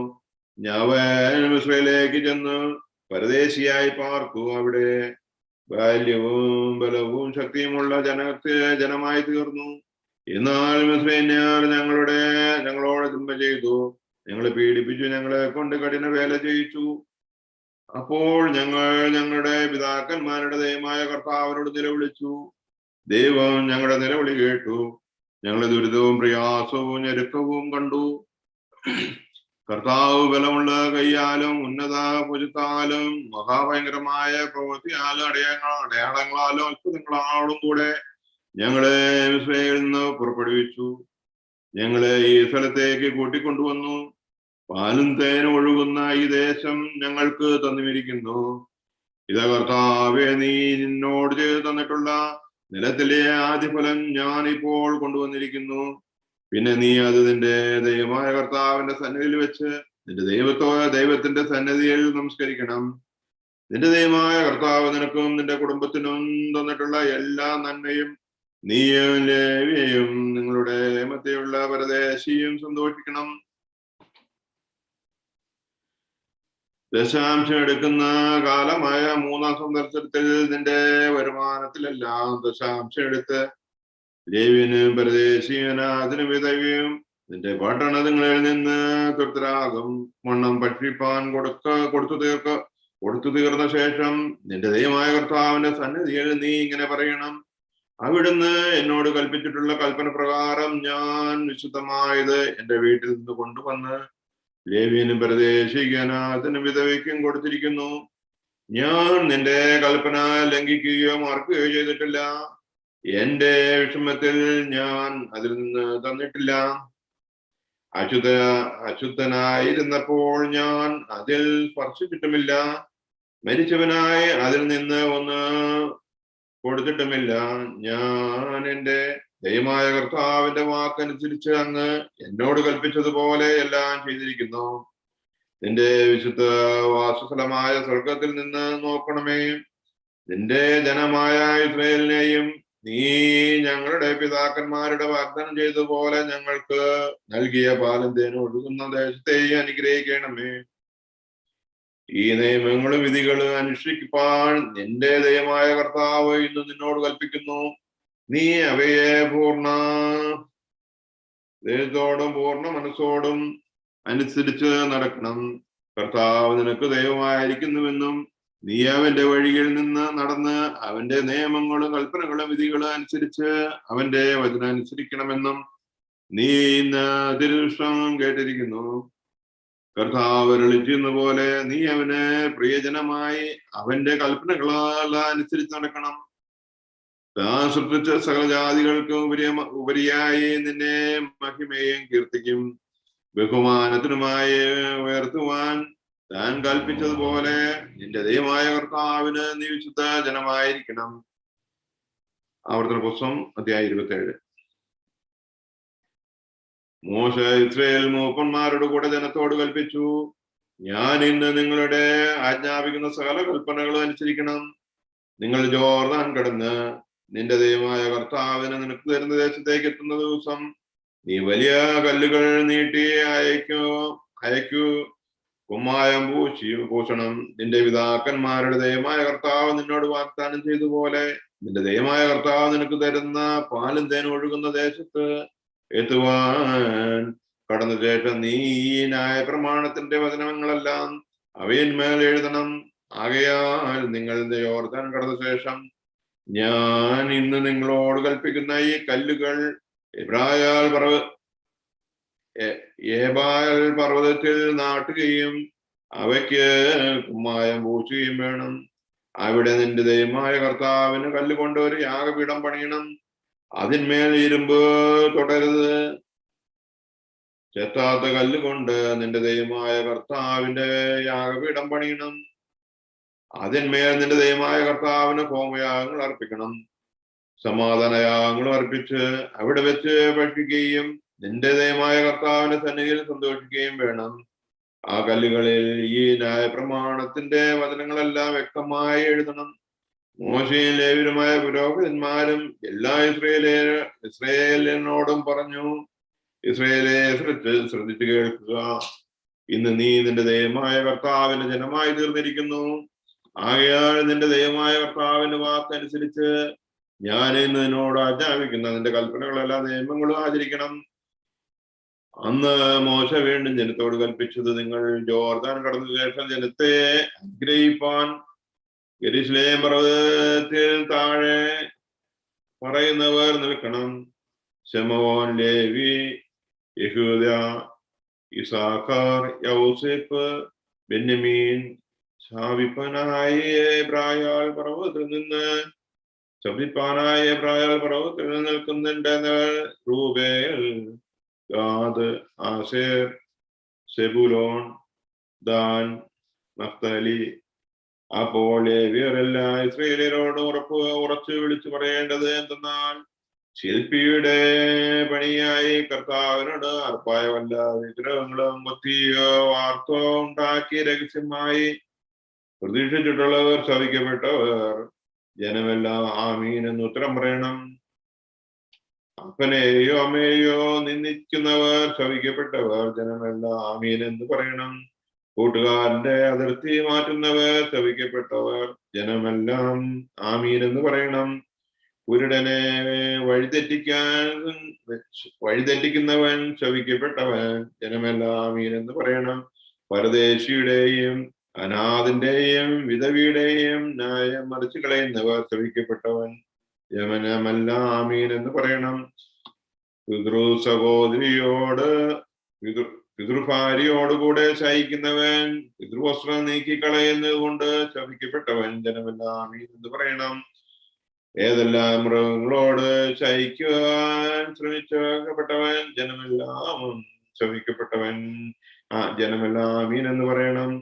ഞാൻ ഇസ്രായേലിലേക്ക് ചെന്ന് പരദേശിയായി പാർത്തു. അവിടെ ബാല്യവും ബലവും ശക്തിയുമുള്ള ജനമായി തീർന്നു. എന്നാൽ മിസ്രൈന്യർ ഞങ്ങളോട് തിന്മ ചെയ്തു, ഞങ്ങളെ പീഡിപ്പിച്ചു, ഞങ്ങളെ കൊണ്ട് കഠിന വേല ചെയ്യിച്ചു. അപ്പോൾ ഞങ്ങളുടെ പിതാക്കന്മാരുടെ ദൈവമായ കർത്താവിനോട് നിലവിളിച്ചു. ദൈവം ഞങ്ങളുടെ നിലവിളി കേട്ടു. ഞങ്ങളുടെ ദുരിതവും പ്രയാസവും ഞെരുക്കവും കണ്ടു. കർത്താവ് ബലമുള്ള കയ്യാലും ഉന്നത ഭുജത്താലും മഹാഭയങ്കരമായ പ്രവൃത്തിയാലും അടയാളങ്ങളാലും അത്ഭുതങ്ങളാലും കൂടെ ഞങ്ങളെ മിസ്രയീമിൽ നിന്ന് പുറപ്പെടുവിച്ചു. ഞങ്ങളെ ഈ സ്ഥലത്തേക്ക് കൂട്ടിക്കൊണ്ടുവന്നു. പാലും തേനും ഒഴുകുന്ന ഈ ദേശം ഞങ്ങൾക്ക് തന്നിരിക്കുന്നു. ഇതാ കർത്താവേ, നീ നിന്നോട് ചെയ്തു തന്നിട്ടുള്ള നിലത്തിലെ ആദ്യഫലം ഞാൻ ഇപ്പോൾ കൊണ്ടുവന്നിരിക്കുന്നു. പിന്നെ നീ അത് നിന്റെ ദൈവമായ കർത്താവിന്റെ സന്നിധിയിൽ വെച്ച് നിന്റെ ദൈവത്തിന്റെ സന്നിധിയിൽ നമസ്കരിക്കണം. നിന്റെ ദൈവമായ കർത്താവ് നിനക്കും നിന്റെ കുടുംബത്തിനും തന്നിട്ടുള്ള എല്ലാ നന്മയും നീയും ലേവിയും നിങ്ങളുടെ മധ്യയുള്ള പരദേശിയും സന്തോഷിക്കണം. ദശാംശം എടുക്കുന്ന കാലമായ 3-ാം സന്ദർശനത്തിൽ നിന്റെ വരുമാനത്തിലെല്ലാം ദശാംശം എടുത്ത് ലേവ്യനും പരദേശിയനാഥനും വിധവയും നിന്റെ പട്ടണങ്ങളിൽ നിന്ന് തൃപ്തരാകും മണ്ണം ഭക്ഷിപ്പാൻ കൊടുത്തു കൊടുത്തു തീർന്ന ശേഷം നിന്റെ ദൈവമായ കർത്താവിന്റെ സന്നിധിയിൽ നീ ഇങ്ങനെ പറയണം: അവിടുന്ന് എന്നോട് കൽപ്പിച്ചിട്ടുള്ള കൽപ്പന പ്രകാരം ഞാൻ വിശുദ്ധമായത് എന്റെ വീട്ടിൽ നിന്ന് കൊണ്ടുവന്ന് ലേവ്യനും പരദേശികനാഥനും വിധവയ്ക്കും കൊടുത്തിരിക്കുന്നു. ഞാൻ നിന്റെ കൽപ്പന ലംഘിക്കുകയോ മറക്കുകയോ ചെയ്തിട്ടില്ല. എന്റെ വിഷമത്തിൽ ഞാൻ അതിൽ നിന്ന് തന്നിട്ടില്ല. അശുദ്ധനായിരുന്നപ്പോൾ ഞാൻ അതിൽ സ്പർശിച്ചിട്ടുമില്ല. മരിച്ചവനായി അതിൽ നിന്ന് ഒന്ന് കൊടുത്തിട്ടുമില്ല. ഞാൻ എന്റെ ദൈവമായ കർത്താവിന്റെ വാക്കനുസരിച്ച് അങ്ങ് എന്നോട് കൽപ്പിച്ചതുപോലെ എല്ലാം ചെയ്തിരിക്കുന്നു. നിന്റെ വിശുദ്ധ വാസസ്ഥലമായ സ്വർഗത്തിൽ നിന്ന് നോക്കണമേ. നിന്റെ ജനമായ ഇസ്രായേലിനെയും നീ ഞങ്ങളുടെ പിതാക്കന്മാരുടെ വാഗ്ദാനം ചെയ്തതുപോലെ ഞങ്ങൾക്ക് നൽകിയ പാലും തേനും ഒഴുകുന്ന ദേശത്തെയും അനുഗ്രഹിക്കണമേ. ഈ നിയമങ്ങളും വിധികളും അനുഷ്ഠിപ്പാൻ നിന്റെ ദൈവമായ കർത്താവ് ഇന്ന് നിന്നോട് കൽപ്പിക്കുന്നു. നീ അവയെ പൂർണ്ണ ദേഹത്തോടും പൂർണ്ണ മനസ്സോടും അനുസരിച്ച് നടക്കണം. കർത്താവ് നിനക്ക് ദൈവമായിരിക്കുന്നുവെന്നും നീ അവന്റെ വഴിയിൽ നിന്ന് നടന്ന് അവന്റെ നിയമങ്ങളും കൽപ്പനകളും വിധികളും അനുസരിച്ച് അവന്റെ വചനം അനുസരിക്കണമെന്നും നീ ഇന്ന് തിരുദൃഷ്ടം കേട്ടിരിക്കുന്നു. കർത്താവ് അരുളിച്ചെന്ന പോലെ നീ അവന് പ്രിയജനമായി അവന്റെ കൽപ്പനകളെല്ലാം അനുസരിച്ച് നടക്കണം. താൻ സൃഷ്ടിച്ച സകല ജാതികൾക്കും ഉപരിയായി നിന്നെ മഹിമയും കീർത്തിക്കും ബഹുമാനത്തിനുമായി ഉയർത്തുവാൻ താൻ കൽപ്പിച്ചതുപോലെ നിന്റെ ദൈവമായ കർത്താവിന് നീ വിശുദ്ധ ജനമായിരിക്കണം. ആവർത്തന പുസ്തകം അധ്യായം 27. മോശ ഇസ്രായേൽ മൂപ്പന്മാരുടെ കൂടെ ജനത്തോട് കൽപ്പിച്ചു: ഞാൻ ഇന്ന് നിങ്ങളുടെ ആജ്ഞാപിക്കുന്ന സകല കൽപ്പനകളും അനുസരിക്കണം. നിങ്ങൾ ജോർദാൻ കടന്ന് നിന്റെ ദൈവമായ കർത്താവിന് നിനക്ക് തരുന്ന ദേശത്തേക്ക് എത്തുന്ന ദിവസം നീ വലിയ കല്ലുകൾ നീട്ടി അയക്കൂ കുമ്മായം പൂശണം. നിന്റെ പിതാക്കന്മാരുടെ ദൈവമായ കർത്താവ് നിന്നോട് വാഗ്ദാനം ചെയ്തതുപോലെ നിന്റെ ദൈവമായ കർത്താവ് നിനക്ക് തരുന്ന പാലും തേനും ഒഴുകുന്ന ദേശത്ത് എത്തുവാൻ കടന്ന ശേഷം നീ ഈ ന്യായപ്രമാണത്തിന്റെ വചനങ്ങളെല്ലാം അവയിന്മേൽ എഴുതണം. ആകയാൽ നിങ്ങൾ യോർദാൻ കടന്ന ശേഷം ഞാൻ ഇന്ന് നിങ്ങളോട് കൽപ്പിക്കുന്ന ഈ കല്ലുകൾ ഏബാൽ പർവ്വതത്തിൽ നാട്ടുകയും അവയ്ക്ക് കുമ്മായം പൂശുകയും വേണം. അവിടെ നിന്റെ ദൈവമായ കർത്താവിന് കല്ലുകൊണ്ട് ഒരു യാഗപീഠം പണിയണം. അതിന്മേൽ ഇരുമ്പ് തൊടരുത്. ചെത്താത്ത കല്ലുകൊണ്ട് നിന്റെ ദൈവമായ കർത്താവിന്റെ യാഗപീഠം പണിയണം. അതിന്മേൽ നിന്റെ ദൈവമായ കർത്താവിന് ഹോമയാഗങ്ങൾ അർപ്പിക്കണം. സമാധാനയാഗങ്ങൾ അർപ്പിച്ച് അവിടെ വെച്ച് ഭക്ഷിക്കുകയും നിന്റെ ദൈവമായ കർത്താവിന്റെ സന്നിധിയിൽ സന്തോഷിക്കുകയും വേണം. ആ കല്ലുകളിൽ ഈ ന്യായപ്രമാണത്തിന്റെ വചനങ്ങളെല്ലാം വ്യക്തമായി എഴുതണം. മോശയും ലേവ്യരുമായ പുരോഹിതന്മാരും എല്ലാ ഇസ്രായേലിനോടും പറഞ്ഞു: ഇസ്രായേലെ ശ്രദ്ധിച്ചു കേൾക്കുക. ഇന്ന് നീ നിന്റെ ദൈവമായ കർത്താവിന്റെ ജനമായി തീർന്നിരിക്കുന്നു. ആകയാൽ നിന്റെ ദൈവമായ കർത്താവിന്റെ വാക്കനുസരിച്ച് ഞാൻ ഇന്ന് നിന്നോട് ആജ്ഞാപിക്കുന്ന നിന്റെ കൽപ്പനകളെല്ലാം നിയമങ്ങളും ആചരിക്കണം. അന്ന് മോശ വീണ്ടും ജനത്തോട് കൽപ്പിച്ചത്: നിങ്ങൾ ജോർദാൻ കടന്ന ശേഷം ജനത്തെ അനുഗ്രഹിപ്പാൻ യെരൂശലേം പർവ്വതത്തിൽ താഴെ പറയുന്നവർ നിൽക്കണം. ശമോൻ, ലേവി, യെഹൂദ, ഇസാഖാർ, യൗസേപ്പ്, ബെന്യാമീൻ, ശപിപ്പാനായ എബ്രായർ പർവ്വതത്തിൽ നിന്ന് നിൽക്കുന്നുണ്ടെന്നവർ റൂബേൽ, ഗാദ്, ആസേർ, സെബുലോൻ, ദാൻ, നഫ്താലി. അപ്പോൾ ലേവ്യരെല്ലാം ഇസ്രായേലിയരോട് ഉറച്ചു വിളിച്ചു പറയേണ്ടത് എന്തെന്നാൽ: ശില്പിയുടെ പണിയായി കർത്താവിനോട് അർപ്പായ വല്ല വിഗ്രഹങ്ങളും കൊത്തിയോ വാർത്തോ ഉണ്ടാക്കി രഹസ്യമായി പ്രതീക്ഷിച്ചിട്ടുള്ളവർ ശപിക്കപ്പെട്ടവർ. ജനമെല്ലാം ആമീൻ എന്ന് ഉത്തരം പറയണം. അപ്പനെയോ അമ്മയെയോ നിന്ദിക്കുന്നവർ ശപിക്കപ്പെട്ടവർ. ജനമെല്ലാം ആമീൻ എന്ന് പറയണം. കൂട്ടുകാരന്റെ അതിർത്തി മാറ്റുന്നവർ ശപിക്കപ്പെട്ടവർ. ജനമെല്ലാം ആമീൻ എന്ന് പറയണം. കുരുടനെ വഴിതെറ്റിക്കുന്നവൻ ശപിക്കപ്പെട്ടവൻ. ജനമെല്ലാം ആമീൻ എന്ന് പറയണം. പരദേശിയുടെയും അനാഥന്റെയും വിധവിയുടെയും ന്യായം മറിച്ചു കളയുന്നവർ ശപിക്കപ്പെട്ടവൻ. യമനമല്ല ആമീൻ എന്ന് പറയണം. പിതൃസഹോദരിയോട് പിതൃഭാര്യയോടുകൂടെ ശയിക്കുന്നവൻ പിതൃവസ്ത്രം നീക്കിക്കളയുന്നത് കൊണ്ട് ശപിക്കപ്പെട്ടവൻ. ജനമെല്ലാം ആമീൻ എന്ന് പറയണം. ഏതെല്ലാം മൃഗങ്ങളോട് ശയിക്കുവാൻ ശ്രമിച്ചപ്പെട്ടവൻ ജനമെല്ലാം ശപിക്കപ്പെട്ടവൻ. ജനമെല്ലാം ആമീൻ എന്ന് പറയണം.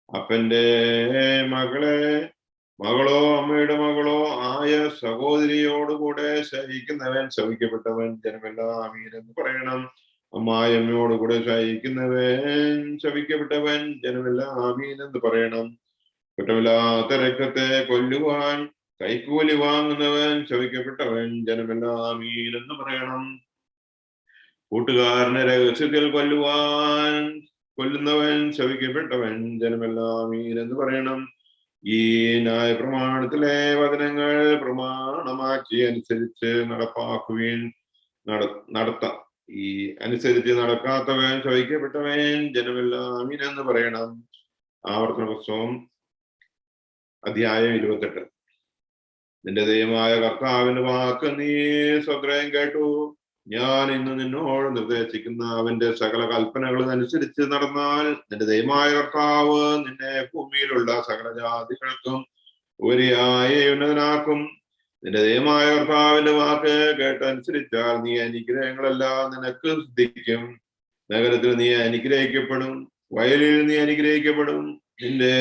അപ്പന്റെ മകളോ അമ്മയുടെ മകളോ ആയ സഹോദരിയോടുകൂടെ ശയിക്കുന്നവൻ ശപിക്കപ്പെട്ടവൻ. ജനമെല്ലാം ആമീൻ എന്ന് പറയണം. അമ്മായിയമ്മയോടുകൂടെ ശയിക്കുന്നവൻ ശപിക്കപ്പെട്ടവൻ. ജനമെല്ലാം ആമീൻ എന്ന് പറയണം. കുറ്റമില്ലാത്ത രക്തത്തെ കൊല്ലുവാൻ കൈക്കൂലി വാങ്ങുന്നവൻ ശപിക്കപ്പെട്ടവൻ. ജനമെല്ലാം ആമീൻ എന്ന് പറയണം. കൂട്ടുകാരനെ രഹസ്യത്തിൽ കൊല്ലുന്നവൻ ശപിക്കപ്പെട്ടവൻ. ജനമെല്ലാം ആമീൻ എന്ന് പറയണം. ഈ ന്യായ പ്രമാണത്തിലെ വചനങ്ങൾ പ്രമാണമാക്കി അനുസരിച്ച് അനുസരിച്ച് നടക്കാത്തവൻ ശപിക്കപ്പെട്ടവൻ. ജനമെല്ലാം ആമീൻ എന്ന് പറയണം. ആവർത്തന പുസ്തകം അധ്യായം 28. നിന്റെ ദൈവമായ കർത്താവിന്റെ വാക്ക് നീ സ്വഗ്രഹം കേട്ടു. ഞാൻ ഇന്ന് നിന്നോട് നിർദ്ദേശിക്കുന്ന അവന്റെ സകല കൽപ്പനകളും അനുസരിച്ച് നടന്നാൽ നിന്റെ ദൈവമായ കർത്താവ് നിന്നെ ഭൂമിയിലുള്ള സകല ജാതികൾക്കും ഉപരിയായി ഉന്നതനാക്കും. നിന്റെ ദൈവമായ കർത്താവിന്റെ വാക്ക് കേട്ടനുസരിച്ചാൽ നീ അനുഗ്രഹങ്ങളെല്ലാം നിനക്ക് സിദ്ധിക്കും. നഗരത്തിൽ നീ അനുഗ്രഹിക്കപ്പെടും, വയലിൽ നീ അനുഗ്രഹിക്കപ്പെടും. നിന്റെ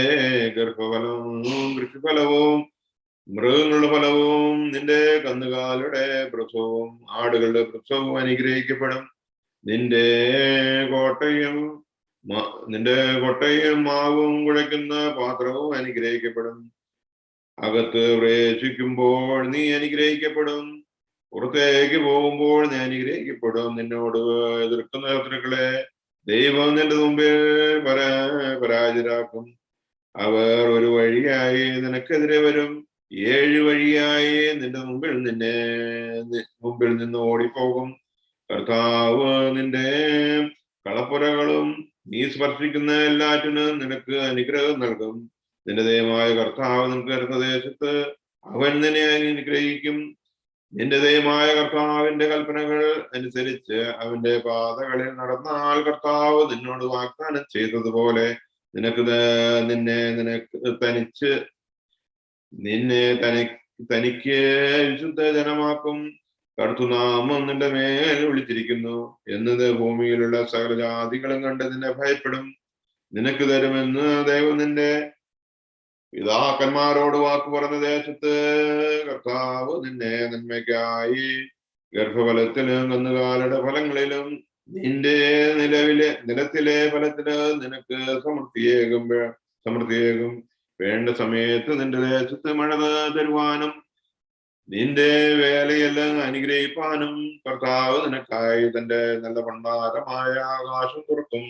ഗർഭഫലവും കൃഷിഫലവും മൃഗങ്ങളുടെ ഫലവും നിന്റെ കന്നുകാലിയുടെ പ്രസവവും ആടുകളുടെ പ്രസവവും അനുഗ്രഹിക്കപ്പെടും. നിന്റെ കൊട്ടയും മാവും കുഴയ്ക്കുന്ന പാത്രവും അനുഗ്രഹിക്കപ്പെടും. അകത്ത് പ്രവേശിക്കുമ്പോൾ നീ അനുഗ്രഹിക്കപ്പെടും, പുറത്തേക്ക് പോകുമ്പോൾ നീ അനുഗ്രഹിക്കപ്പെടും. നിന്നോട് എതിർക്കുന്ന ശത്രുക്കളെ ദൈവം നിന്റെ മുമ്പിൽ പരാജിതരാക്കും. അവർ ഒരു വഴിയായി നിനക്കെതിരെ വരും, 7 വഴിയായി നിന്റെ മുമ്പിൽ നിന്ന് ഓടിപ്പോകും. കർത്താവ് നിന്റെ കളപ്പുരകളും നീ സ്പർശിക്കുന്ന എല്ലാറ്റിനും നിനക്ക് അനുഗ്രഹം നൽകും. നിന്റെ ദൈവമായ കർത്താവ് നിനക്ക് തരുന്ന ദേശത്ത് അവൻ നിന്നെ അനുഗ്രഹിക്കും. നിന്റെ ദൈവമായ കർത്താവിന്റെ കൽപ്പനകൾ അനുസരിച്ച് അവന്റെ പാതകളിൽ നടന്നാൽ കർത്താവ് നിന്നോട് വാഗ്ദാനം ചെയ്തതുപോലെ തനിക്ക് വിശുദ്ധ ജനമാക്കും. കർത്തൃനാമം നിന്റെ മേൽ വിളിച്ചിരിക്കുന്നു എന്നത് ഭൂമിയിലുള്ള സകല ജാതികളും കണ്ട് നിന്നെ ഭയപ്പെടും. നിനക്ക് തരുമെന്ന് ദൈവം നിന്റെ പിതാക്കന്മാരോട് വാക്ക് പറഞ്ഞ ദേശത്ത് കർത്താവ് നിന്നെ നന്മയ്ക്കായി ഗർഭഫലത്തിലും കന്നുകാലിയുടെ ഫലങ്ങളിലും നിന്റെ നിലത്തിലെ ഫലത്തിന് നിനക്ക് സമൃദ്ധിയേകും. വേണ്ട സമയത്ത് നിന്റെ ദേശത്ത് മഴ തരുവാനും നിന്റെ വേലയെല്ലാം അനുഗ്രഹിപ്പാനും കർത്താവ് നിനക്കായി തന്റെ നല്ല ഭണ്ഡാരമായ ആകാശം തുറക്കും.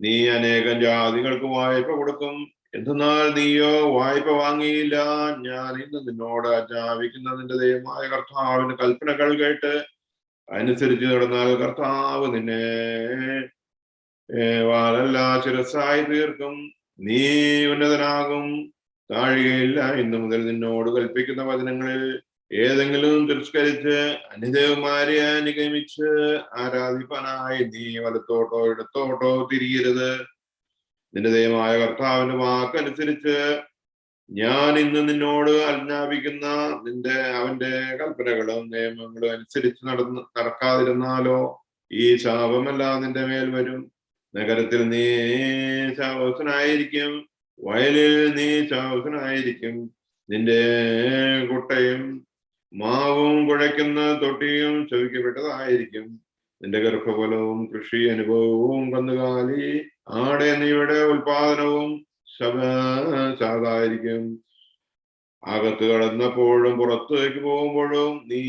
നീ അനേകം ജാതികൾക്ക് വായ്പ കൊടുക്കും. എന്തെന്നാൽ നീയോ വായ്പ വാങ്ങിയില്ല. ഞാൻ ഇന്ന് നിന്നോട് ആജ്ഞാപിക്കുന്ന നിന്റെ ദൈവമായ കർത്താവിന്റെ കൽപ്പനകൾ കേട്ട് അനുസരിച്ച് നടന്നാൽ കർത്താവ് നിന്നെ വാലല്ല ശിരസ്സായി തീർക്കും. നീ ഉന്നതനാകും, താഴുകയില്ല. ഇന്നു മുതൽ നിന്നോട് കൽപ്പിക്കുന്ന വചനങ്ങളിൽ ഏതെങ്കിലും തിരസ്കരിച്ച് അന്യദേവന്മാരെ അനുഗമിച്ച് ആരാധിപ്പാനായി നീ വലത്തോട്ടോ ഇടത്തോട്ടോ തിരിയരുത്. നിന്റെ ദൈവമായ കർത്താവിന്റെ വാക്കനുസരിച്ച് ഞാൻ ഇന്ന് നിന്നോട് ആജ്ഞാപിക്കുന്ന അവന്റെ കൽപ്പനകളും നിയമങ്ങളും അനുസരിച്ച് നടക്കാതിരുന്നാലോ ഈ ശാപമെല്ലാം നിന്റെ മേൽ വരും. നഗരത്തിൽ നീ ശാപസ്ഥനായിരിക്കും, വയലിൽ നീ ശാപസ്ഥനായിരിക്കും. നിന്റെ കുട്ടയും മാവും കുഴയ്ക്കുന്ന തൊട്ടിയും ശപിക്കപ്പെട്ടതായിരിക്കും. നിന്റെ ഗർഭഫലവും കൃഷി അനുഭവവും കന്നുകാലി ആട് എന്നിവയുടെ ഉൽപാദനവും ശാതായിരിക്കും. അകത്ത് കടന്നപ്പോഴും പുറത്തേക്ക് പോകുമ്പോഴും നീ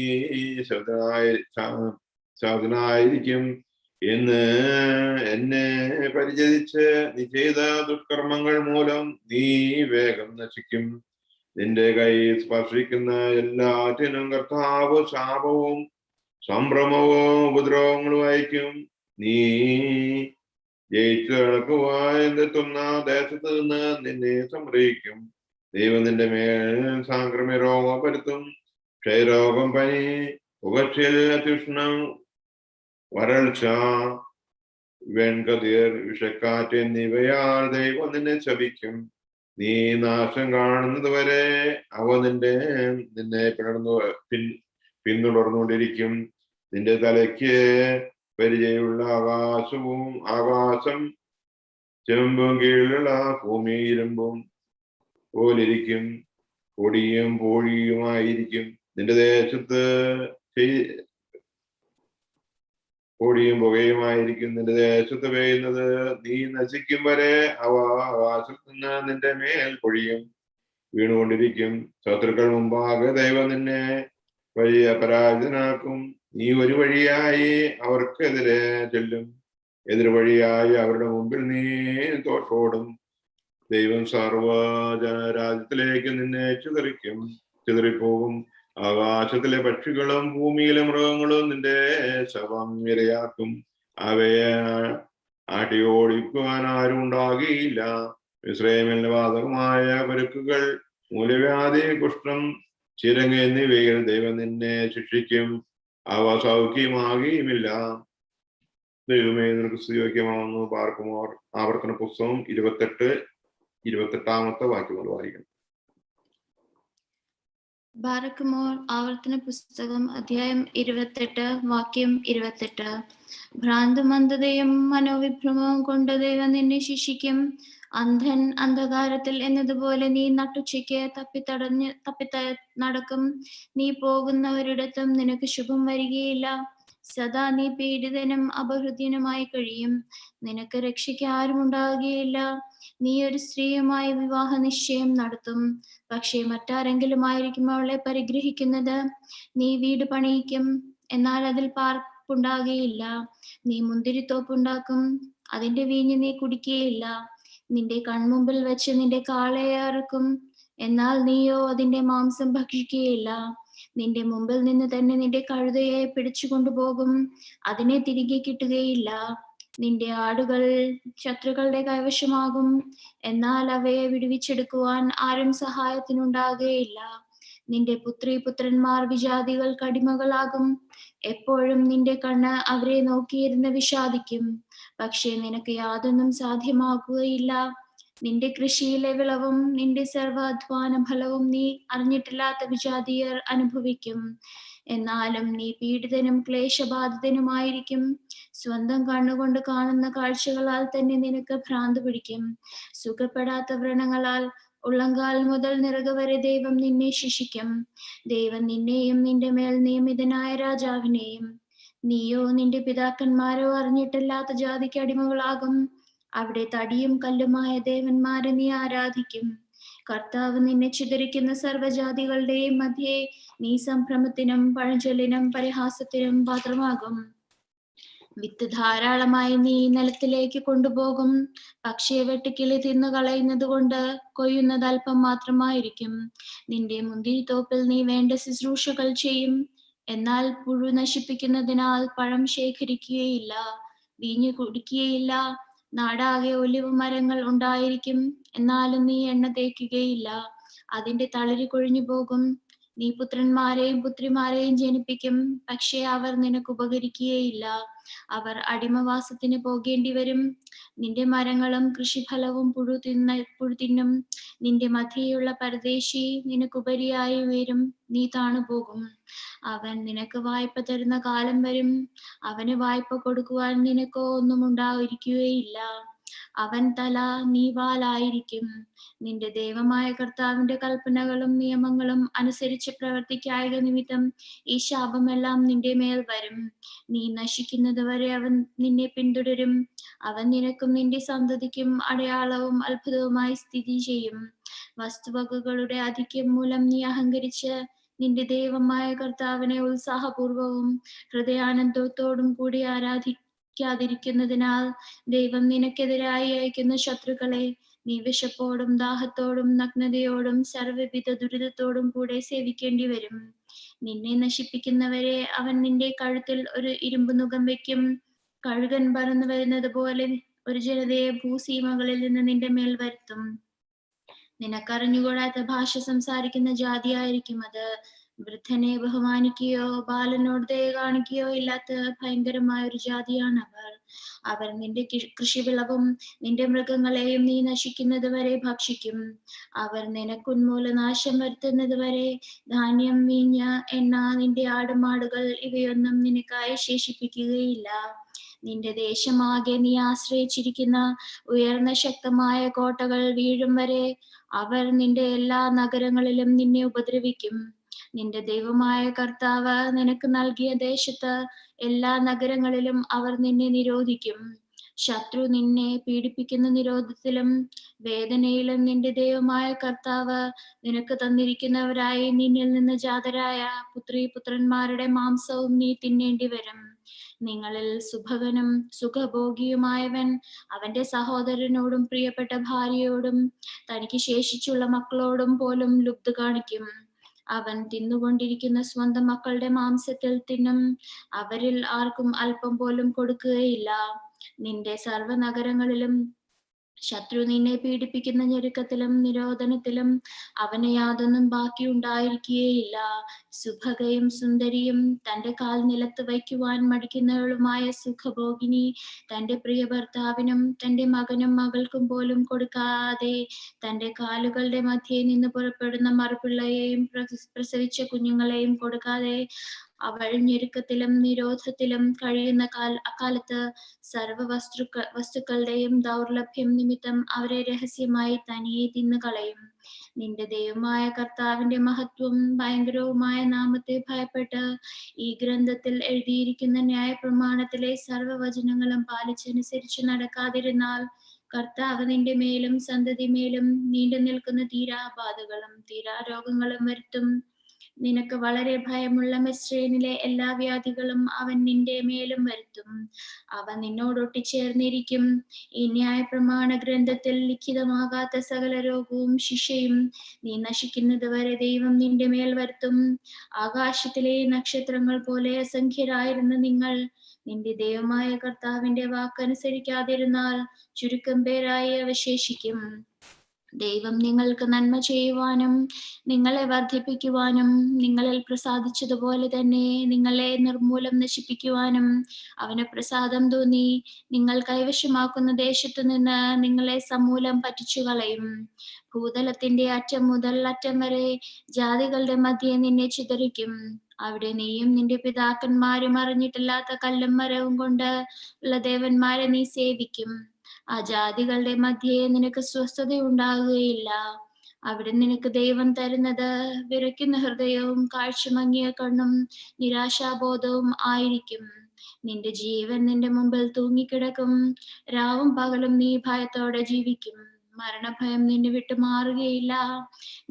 ശാതനായിരിക്കും. എന്ന് എന്നെ പരിചരിച്ച് നീ ചെയ്ത ദുഷ്കർമ്മങ്ങൾ മൂലം നീ വേഗം നശിക്കും. നിന്റെ കൈ സ്പർശിക്കുന്ന എല്ലാറ്റിനും കർത്താവ് ശാപവും സംഭ്രമവും ഉപദ്രവങ്ങളും അയക്കും. നീ ജയിച്ചു എത്തുന്ന ദേശത്ത് നിന്ന് നിന്നെ സംഗ്രഹിക്കും. ദൈവം നിന്റെ മേൽ സാംക്രമ്യ രോഗം വരുത്തും. ക്ഷയരോഗം, പനി, പുകച്ചിൽ, അത്യുഷ്ണം, വരൾച്ച, വെൺകതിർ, വിഷക്കാറ്റ് എന്നിവയാൽ ദൈവം നിന്നെ ശപിക്കും. നീ നാശം കാണുന്നത് വരെ അവ നിന്നെ പിന്തുടർന്നുകൊണ്ടിരിക്കും. നിന്റെ തലയ്ക്ക് പരിചയമുള്ള ആകാശം ചെമ്പും കീഴിലുള്ള ഭൂമി ഇരുമ്പും പോലിരിക്കും. പൊടിയും പൂഴിയുമായിരിക്കും നിന്റെ ദേശത്ത്. പൊടിയും പുകയുമായിരിക്കും നിന്റെ ദേശത്ത് പെയ്യുന്നത്. നീ നശിക്കും വരെ അവ ആകാശത്ത് നിന്ന് നിന്റെ മേൽ പൊഴിയും വീണുകൊണ്ടിരിക്കും. ശത്രുക്കൾ മുമ്പാകെ ദൈവം നിന്നെ വലിയ പരാജിതനാക്കും. നീ ഒരു വഴിയായി അവർക്കെതിരെ ചെല്ലും, എതിർവഴിയായി അവരുടെ മുമ്പിൽ നീ തോട്ടോടും. ദൈവം സർവ്വജനരാജ്യത്തിലേക്ക് നിന്നെ ചിതറിപ്പോകും. ആകാശത്തിലെ പക്ഷികളും ഭൂമിയിലെ മൃഗങ്ങളും നിന്റെ ശവം ഇരയാക്കും. അവയെ ആട്ടിയോടിക്കുവാൻ ആരും ഉണ്ടാകിയില്ല. ഇസ്രായേലിന്റെ ബാധകമായ പരുക്കുകൾ, മൂലവ്യാധി, കുഷ്ഠം, ചിരങ്ങ് എന്നിവയിൽ ദൈവം നിന്നെ ശിക്ഷിക്കും. അവ സൗഖ്യമാകുകയുമില്ല. ദൈവമേ, നിനക്ക് സ്തുതിയോഗ്യമാവുന്നു. പാർക്കുമോർ. ആവർത്തന പുസ്തകം 28-28 വാക്യങ്ങൾ വായിക്കണം. ബാറക്കുമോർ. ആവർത്തന പുസ്തകം അധ്യായം 28 വാക്യം 28. ഭ്രാന്തമന്ദതയും മനോവിഭ്രമവും കൊണ്ട് ദൈവം നിന്നെ ശിക്ഷിക്കും. അന്ധൻ അന്ധകാരത്തിൽ എന്നതുപോലെ നീ നട്ടുച്ചയ്ക്ക് തപ്പി നടക്കും. നീ പോകുന്നവരിടത്തും നിനക്ക് ശുഭം വരികയില്ല. സദാ നീ പീഡിതനും അപഹൃത്യനുമായി കഴിയും. നിനക്ക് രക്ഷയ്ക്ക് ആരും ഉണ്ടാകുകയില്ല. നീ ഒരു സ്ത്രീയുമായി വിവാഹ നിശ്ചയം നടത്തും, പക്ഷേ മറ്റാരെങ്കിലും ആയിരിക്കും അവളെ പരിഗ്രഹിക്കുന്നത്. നീ വീട് പണിയിക്കും, എന്നാൽ അതിൽ പാർപ്പുണ്ടാകുകയില്ല. നീ മുന്തിരിത്തോപ്പുണ്ടാക്കും, അതിന്റെ വീഞ്ഞ് നീ കുടിക്കുകയില്ല. നിന്റെ കൺമുമ്പിൽ വെച്ച് നിന്റെ കാളയെ അറുക്കും, എന്നാൽ നീയോ അതിന്റെ മാംസം ഭക്ഷിക്കുകയില്ല. നിന്റെ മുമ്പിൽ നിന്ന് തന്നെ നിന്റെ കഴുതയെ പിടിച്ചു കൊണ്ടുപോകും, അതിനെ തിരികെ കിട്ടുകയില്ല. നിന്റെ ആടുകൾ ശത്രുക്കളുടെ കൈവശമാകും, എന്നാൽ അവയെ വിടുവിച്ചെടുക്കുവാൻ ആരും സഹായത്തിനുണ്ടാകുകയില്ല. നിന്റെ പുത്രന്മാർ വിജാതികൾക്ക് അടിമകളാകും. എപ്പോഴും നിന്റെ കണ്ണ് അവരെ നോക്കിയിരുന്ന് വിഷാദിക്കും, പക്ഷേ നിനക്ക് യാതൊന്നും സാധ്യമാക്കുകയില്ല. നിന്റെ കൃഷിയിലെ വിളവും നിന്റെ സർവ്വ അധ്വാന ഫലവും നീ അറിഞ്ഞിട്ടില്ലാത്ത വിജാതീയർ അനുഭവിക്കും. എന്നാലും നീ പീഡിതനും ക്ലേശബാധിതനുമായിരിക്കും. സ്വന്തം കണ്ണുകൊണ്ട് കാണുന്ന കാഴ്ചകളാൽ തന്നെ നിനക്ക് ഭ്രാന്ത് പിടിക്കും. സുഖപ്പെടാത്ത വ്രണങ്ങളാൽ ഉള്ളങ്കാൽ മുതൽ നിറക് വരെ ദൈവം നിന്നെ ശിക്ഷിക്കും. ദൈവം നിന്നെയും നിന്റെ മേൽ നിയമിതനായ രാജാവിനെയും നീയോ നിന്റെ പിതാക്കന്മാരോ അറിഞ്ഞിട്ടില്ലാത്ത ജാതിക്ക് അടിമകളാകും. അവിടെ തടിയും കല്ലുമായ ദേവന്മാരെ നീ ആരാധിക്കും. കർത്താവ് നിന്നെ ചിതറിക്കുന്ന സർവ്വജാതികളുടെയും മധ്യേ നീ സംഭ്രമത്തിനും പഴഞ്ചൊല്ലിനും പരിഹാസത്തിനും പാത്രമാകും. വിത്ത് ധാരാളമായി നീ നിലത്തിലേക്ക് കൊണ്ടുപോകും, പക്ഷേ വെട്ടുക്കിളി തിന്നു കളയുന്നത് കൊണ്ട് കൊയ്യുന്നത് അല്പം മാത്രമായിരിക്കും. നിന്റെ മുന്തിരിത്തോപ്പിൽ നീ വേണ്ട ശുശ്രൂഷകൾ ചെയ്യും, എന്നാൽ പുഴു നശിപ്പിക്കുന്നതിനാൽ പഴം ശേഖരിക്കുകയില്ല, വീഞ്ഞു കുടിക്കുകയില്ല. നാടാകെ ഒലിവ് മരങ്ങൾ ഉണ്ടായിരിക്കും, എന്നാലും നീ എണ്ണ തേക്കുകയില്ല. അതിന്റെ തളിര് കൊഴിഞ്ഞു പോകും. നീ പുത്രന്മാരെയും പുത്രിമാരെയും ജനിപ്പിക്കും, പക്ഷേ അവർ നിനക്ക് ഉപകരിക്കുകയില്ല. അവർ അടിമവാസത്തിന് പോകേണ്ടി വരും. നിന്റെ മരങ്ങളും കൃഷിഫലവും പുഴു തിന്നും. നിന്റെ മധ്യയുള്ള പരദേശി നിനക്കുപരിയായി ഉയരും, നീ താണുപോകും. അവൻ നിനക്ക് വായ്പ തരുന്ന കാലം വരും, അവന് വായ്പ കൊടുക്കുവാൻ നിനക്കോ ഒന്നും ഉണ്ടായിരിക്കുകയില്ല. അവൻ തല, നീ വാലായിരിക്കും. നിന്റെ ദൈവമായ കർത്താവിന്റെ കൽപ്പനകളും നിയമങ്ങളും അനുസരിച്ച് പ്രവർത്തിക്കായ നിമിത്തം ഈ ശാപമെല്ലാം നിന്റെ മേൽ വരും. നീ നശിക്കുന്നത് വരെ അവൻ നിന്നെ പിന്തുടരും. അവൻ നിനക്കും നിന്റെ സന്തതിക്കും അടയാളവും അത്ഭുതവുമായി സ്ഥിതി ചെയ്യും. വസ്തുവകകളുടെ അധിക്യം മൂലം നീ അഹങ്കരിച്ച് നിന്റെ ദൈവമായ കർത്താവിനെ ഉത്സാഹപൂർവവും ഹൃദയാനന്ദത്തോടും കൂടി ആരാധിക്കാതിരിക്കുന്നതിനാൽ ദൈവം നിനക്കെതിരായി അയക്കുന്ന ശത്രുക്കളെ നീ വിശപ്പോടും ദാഹത്തോടും നഗ്നതയോടും സർവ്വവിധ ദുരിതത്തോടും കൂടെ സേവിക്കേണ്ടി വരും. നിന്നെ നശിപ്പിക്കുന്നവരെ അവൻ നിന്റെ കഴുത്തിൽ ഒരു ഇരുമ്പ് നുകം വെക്കും. കഴുകൻ പറന്നു വരുന്നത് പോലെ ഒരു ജനതയെ ഭൂസീമകളിൽ നിന്ന് നിന്റെ മേൽ വരുത്തും. നിനക്കറിഞ്ഞുകൂടാത്ത ഭാഷ സംസാരിക്കുന്ന ജാതിയായിരിക്കും അത്. വൃദ്ധനെ ബഹുമാനിക്കുകയോ ബാലനോട് ദയ കാണിക്കുകയോ ഇല്ലാത്ത ഭയങ്കരമായ ഒരു ജാതിയാണ് അവർ. അവർ നിന്റെ കൃഷിവിളവും നിന്റെ മൃഗങ്ങളെയും നീ നശിക്കുന്നത് വരെ ഭക്ഷിക്കും. അവർ നിനക്കുന്മൂലനാശം വരുത്തുന്നത് വരെ ധാന്യം, വീഞ്ഞ്, എണ്ണ, നിന്റെ ആടുമാടുകൾ ഇവയൊന്നും നിനക്കായി ശേഷിപ്പിക്കുകയില്ല. നിന്റെ ദേശമാകെ നീ ആശ്രയിച്ചിരിക്കുന്ന ഉയർന്ന ശക്തമായ കോട്ടകൾ വീഴും വരെ അവർ നിന്റെ എല്ലാ നഗരങ്ങളിലും നിന്നെ ഉപദ്രവിക്കും. നിന്റെ ദൈവമായ കർത്താവ് നിനക്ക് നൽകിയ ദേശത്ത് എല്ലാ നഗരങ്ങളിലും അവർ നിന്നെ നിരോധിക്കും. ശത്രു നിന്നെ പീഡിപ്പിക്കുന്ന നിരോധത്തിലും വേദനയിലും നിന്റെ ദൈവമായ കർത്താവ് നിനക്ക് തന്നിരിക്കുന്നവരായി നിന്നിൽ നിന്ന് ജാതരായ പുത്രീപുത്രന്മാരുടെ മാംസവും നീ തിന്നേണ്ടി വരും. നിങ്ങളിൽ സുഭകനും സുഖഭോഗിയുമായവൻ അവന്റെ സഹോദരനോടും പ്രിയപ്പെട്ട ഭാര്യയോടും തനിക്ക് ശേഷിച്ചുള്ള മക്കളോടും പോലും ലുബ്ധ കാണിക്കും. അവൻ തിന്നുകൊണ്ടിരിക്കുന്ന സ്വന്തം മക്കളുടെ മാംസത്തിൽ തിന്നും. അവരിൽ ആർക്കും അല്പം പോലും കൊടുക്കുകയില്ല. നിന്റെ സർവ്വനഗരങ്ങളിലും ശത്രു നിന്നെ പീഡിപ്പിക്കുന്ന ഞെരുക്കത്തിലും നിരോധനത്തിലും അവന് യാതൊന്നും ബാക്കി ഉണ്ടായിരിക്കുകയില്ല. സുഭകയും സുന്ദരിയും തന്റെ കാൽ നിലത്ത് വയ്ക്കുവാൻ മടിക്കുന്നവളുമായ സുഖഭോഗിനി തന്റെ പ്രിയ ഭർത്താവിനും തന്റെ മകനും മകൾക്കും പോലും കൊടുക്കാതെ തന്റെ കാലുകളുടെ മധ്യേ നിന്ന് പുറപ്പെടുന്ന മറുപിള്ളയെയും പ്രസവിച്ച കുഞ്ഞുങ്ങളെയും കൊടുക്കാതെ അവൾ ഞെരുക്കത്തിലും നിരോധത്തിലും കഴിയുന്ന അക്കാലത്ത് സർവ വസ്തുക്കളുടെയും ദൗർലഭ്യം നിമിത്തം അവരെ രഹസ്യമായി തനിയെ തിന്നു കളയും. നിന്റെ ദൈവമായ കർത്താവിന്റെ മഹത്വവും ഭയങ്കരവുമായ നാമത്തെ ഭയപ്പെട്ട് ഈ ഗ്രന്ഥത്തിൽ എഴുതിയിരിക്കുന്ന ന്യായപ്രമാണത്തിലെ സർവ്വവചനങ്ങളും പാലിച്ചനുസരിച്ച് നടക്കാതിരുന്നാൽ കർത്താവ് നിന്റെ മേലും സന്തതി മേലും നീണ്ടു നിൽക്കുന്ന തീരാബാധകളും തീരാരോഗങ്ങളും വരുത്തും. നിനക്ക് വളരെ ഭയമുള്ള മിസ്രയീമിലെ എല്ലാ വ്യാധികളും അവൻ നിന്റെ മേലും വരുത്തും. അവ നിന്നോടൊട്ടിച്ചേർന്നിരിക്കും. ഈ ന്യായപ്രമാണ ഗ്രന്ഥത്തിൽ ലിഖിതമാകാത്ത സകല രോഗവും ശിക്ഷയും നീ നശിക്കുന്നത് വരെ ദൈവം നിന്റെ മേൽ വരുത്തും. ആകാശത്തിലെ നക്ഷത്രങ്ങൾ പോലെ അസംഖ്യരായിരുന്ന നിങ്ങൾ നിന്റെ ദൈവമായ കർത്താവിന്റെ വാക്കനുസരിക്കാതിരുന്നാൽ ചുരുക്കം പേരായി അവശേഷിക്കും. ദൈവം നിങ്ങൾക്ക് നന്മ ചെയ്യുവാനും നിങ്ങളെ വർദ്ധിപ്പിക്കുവാനും നിങ്ങളിൽ പ്രസാദിച്ചതുപോലെ തന്നെ നിങ്ങളെ നിർമൂലം നശിപ്പിക്കുവാനും അവന് പ്രസാദം തോന്നി നിങ്ങൾ കൈവശമാക്കുന്ന ദേശത്തു നിന്ന് നിങ്ങളെ സമൂലം പറ്റിച്ചു കളയും. ഭൂതലത്തിന്റെ അറ്റം മുതൽ അറ്റം വരെ ജാതികളുടെ മധ്യേ നിന്നെ ചിതറിക്കും. അവിടെ നീയും നിന്റെ പിതാക്കന്മാരും അറിഞ്ഞിട്ടില്ലാത്ത കല്ലും മരവും കൊണ്ട് ഉള്ള ദേവന്മാരെ നീ സേവിക്കും. ആ ജാതികളുടെ മധ്യേ നിനക്ക് സ്വസ്ഥത ഉണ്ടാകുകയില്ല. അവിടെ നിനക്ക് ദൈവം തരുന്നത് വിറയ്ക്കുന്ന ഹൃദയവും കാഴ്ച മങ്ങിയ കണ്ണും നിരാശാബോധവും ആയിരിക്കും. നിന്റെ ജീവൻ നിന്റെ മുമ്പിൽ തൂങ്ങിക്കിടക്കും. രാവും പകലും നീ ഭയത്തോടെ ജീവിക്കും. മരണഭയം നിന്നെ വിട്ടു മാറുകയില്ല.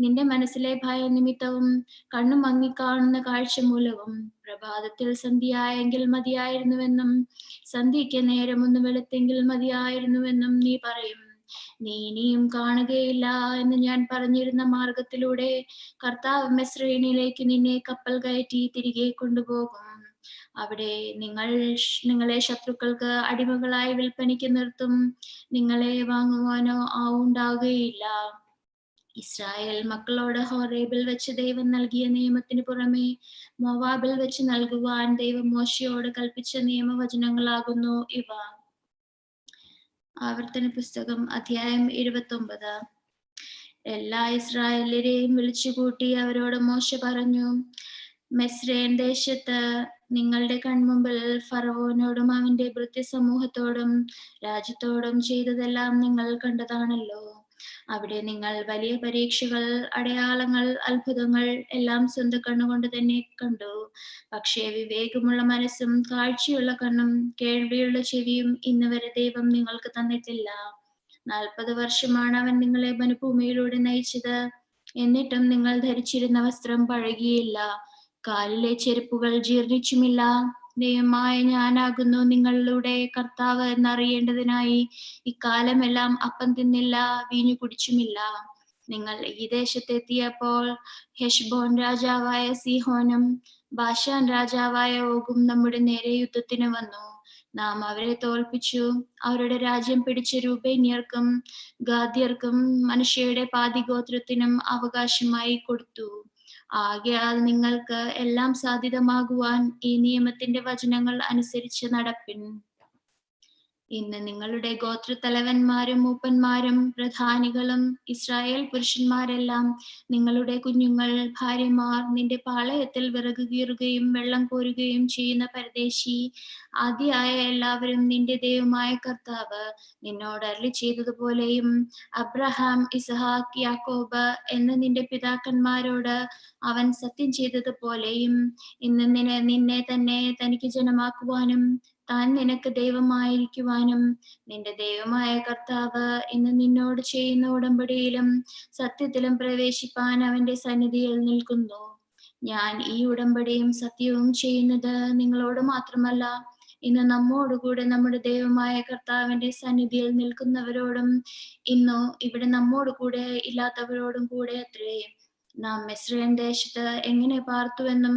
നിന്റെ മനസ്സിലെ ഭയനിമിത്തവും കണ്ണു മങ്ങിക്കാണുന്ന കാഴ്ച മൂലവും പ്രഭാതത്തിൽ സന്ധ്യയായെങ്കിൽ മതിയായിരുന്നുവെന്നും സന്ധ്യയ്ക്ക് നേരം ഒന്ന് വെളുത്തെങ്കിൽ മതിയായിരുന്നുവെന്നും നീ പറയും. നീ ഇനിയും കാണുകയില്ല എന്ന് ഞാൻ പറഞ്ഞിരുന്ന മാർഗത്തിലൂടെ കർത്താവ് മിസ്രയീമിലേക്ക് നിന്നെ കപ്പൽ കയറ്റി തിരികെ കൊണ്ടുപോകും. അവിടെ നിങ്ങളെ ശത്രുക്കൾക്ക് അടിമകളായി വിൽപ്പനയ്ക്ക് നിർത്തും. നിങ്ങളെ വാങ്ങുവാനോ ആവുണ്ടാകുകയില്ല. ഇസ്രായേൽ മക്കളോട് ഹോറേബിൽ വെച്ച് ദൈവം നൽകിയ നിയമത്തിന് പുറമെ മോവാബിൽ വെച്ച് നൽകുവാൻ ദൈവം മോശയോട് കൽപ്പിച്ച നിയമവചനങ്ങളാകുന്നു ഇവ. ആവർത്തന പുസ്തകം അധ്യായം 29. എല്ലാ ഇസ്രായേലരെയും വിളിച്ചുകൂട്ടി അവരോട് മോശ പറഞ്ഞു, മിസ്രയീം ദേശത്ത് നിങ്ങളുടെ കൺമുമ്പിൽ ഫറവോനോടും അവന്റെ ഭൃത്യസമൂഹത്തോടും രാജ്യത്തോടും ചെയ്തതെല്ലാം നിങ്ങൾ കണ്ടതാണല്ലോ. അവിടെ നിങ്ങൾ വലിയ പരീക്ഷകൾ, അടയാളങ്ങൾ, അത്ഭുതങ്ങൾ എല്ലാം സ്വന്തം കണ്ണുകൊണ്ട് തന്നെ കണ്ടു. പക്ഷേ വിവേകമുള്ള മനസ്സും കാഴ്ചയുള്ള കണ്ണും കേൾവിയുള്ള ചെവിയും ഇന്ന് വരെ ദൈവം നിങ്ങൾക്ക് തന്നിട്ടില്ല. 40 വർഷമാണ് അവൻ നിങ്ങളെ വനഭൂമിയിലൂടെ നയിച്ചത്. എന്നിട്ടും നിങ്ങൾ ധരിച്ചിരുന്ന വസ്ത്രം പഴകിയില്ല, കാലിലെ ചെരുപ്പുകൾ ജീർണിച്ചുമില്ല. ദൈവമായ ഞാനാകുന്നു നിങ്ങളുടെ കർത്താവ് എന്നറിയേണ്ടതിനായി ഇക്കാലമെല്ലാം അപ്പം തിന്നില്ല, വീഞ്ഞു കുടിച്ചുമില്ല. നിങ്ങൾ ഈ ദേശത്തെത്തിയപ്പോൾ ഹെശ്ബോൻ രാജാവായ സീഹോനും ബാശാൻ രാജാവായ ഓഗും നമ്മുടെ നേരെ യുദ്ധത്തിന് വന്നു. നാം അവരെ തോൽപ്പിച്ചു. അവരുടെ രാജ്യം പിടിച്ച രൂപേന്യർക്കും ഗാദ്യർക്കും മനുഷ്യരുടെ പാതിഗോത്രത്തിനും അവകാശമായി കൊടുത്തു. ആകയാൽ നിങ്ങൾക്ക് എല്ലാം സാധ്യതമാകുവാൻ ഈ നിയമത്തിന്റെ വചനങ്ങൾ അനുസരിച്ച് നടപ്പിൻ. ഇന്ന് നിങ്ങളുടെ ഗോത്രത്തലവന്മാരും മൂപ്പന്മാരും പ്രധാനികളും ഇസ്രായേൽ പുരുഷന്മാരെല്ലാം നിങ്ങളുടെ കുഞ്ഞുങ്ങൾ, ഭാര്യമാർ, നിന്റെ പാളയത്തിൽ വിറക് കീറുകയും വെള്ളം കോരുകയും ചെയ്യുന്ന പരദേശി ആദിയായ എല്ലാവരും നിന്റെ ദൈവമായ കർത്താവ് നിന്നോട് അരുളി ചെയ്തതുപോലെയും അബ്രഹാം, ഇസഹാക്ക്, യാക്കോബ് എന്ന നിന്റെ പിതാക്കന്മാരോട് അവൻ സത്യം ചെയ്തതുപോലെയും ഇന്ന് നിന്നെ തന്നെ തനിക്ക് ജനമാക്കുവാനും താൻ നിനക്ക് ദൈവമായിരിക്കുവാനും നിന്റെ ദൈവമായ കർത്താവ് ഇന്ന് നിന്നോട് ചെയ്യുന്ന ഉടമ്പടിയിലും സത്യത്തിലും പ്രവേശിപ്പാൻ അവന്റെ സന്നിധിയിൽ നിൽക്കുന്നു. ഞാൻ ഈ ഉടമ്പടിയും സത്യവും ചെയ്യുന്നത് നിങ്ങളോട് മാത്രമല്ല, ഇന്ന് നമ്മോടുകൂടെ നമ്മുടെ ദൈവമായ കർത്താവിന്റെ സന്നിധിയിൽ നിൽക്കുന്നവരോടും ഇന്നു ഇവിടെ നമ്മോടുകൂടെ ഇല്ലാത്തവരോടും കൂടെ അത്രേ. നാം മിസ്രയീം ദേശത്ത് എങ്ങനെ പാർത്തുവെന്നും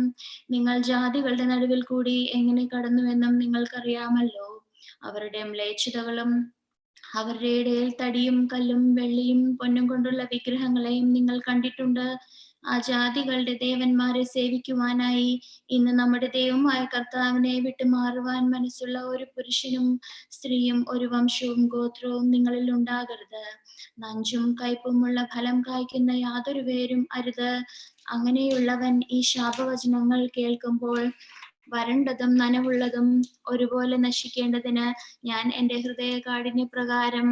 നിങ്ങൾ ജാതികളുടെ നടുവിൽ കൂടി എങ്ങനെ കടന്നുവെന്നും നിങ്ങൾക്കറിയാമല്ലോ. അവരുടെ മ്ലേച്ഛതകളും അവരുടെ ഇടയിൽ തടിയും കല്ലും വെള്ളിയും പൊന്നും കൊണ്ടുള്ള വിഗ്രഹങ്ങളെയും നിങ്ങൾ കണ്ടിട്ടുണ്ട്. ആ ജാതികളുടെ ദേവന്മാരെ സേവിക്കുവാനായി ഇന്ന് നമ്മുടെ ദൈവമായ കർത്താവിനെ വിട്ടുമാറുവാൻ മനസ്സുള്ള ഒരു പുരുഷനും സ്ത്രീയും ഒരു വംശവും ഗോത്രവും നിങ്ങളിൽ ഉണ്ടാകരുത്. നഞ്ചും കയ്പുമുള്ള ഫലം കായ്ക്കുന്ന യാതൊരു പേരും അരുത്. അങ്ങനെയുള്ളവൻ ഈ ശാപവചനങ്ങൾ കേൾക്കുമ്പോൾ വരണ്ടതും നനവുള്ളതും ഒരുപോലെ നശിക്കേണ്ടതിന് ഞാൻ എന്റെ ഹൃദയകാഠിന്യ പ്രകാരം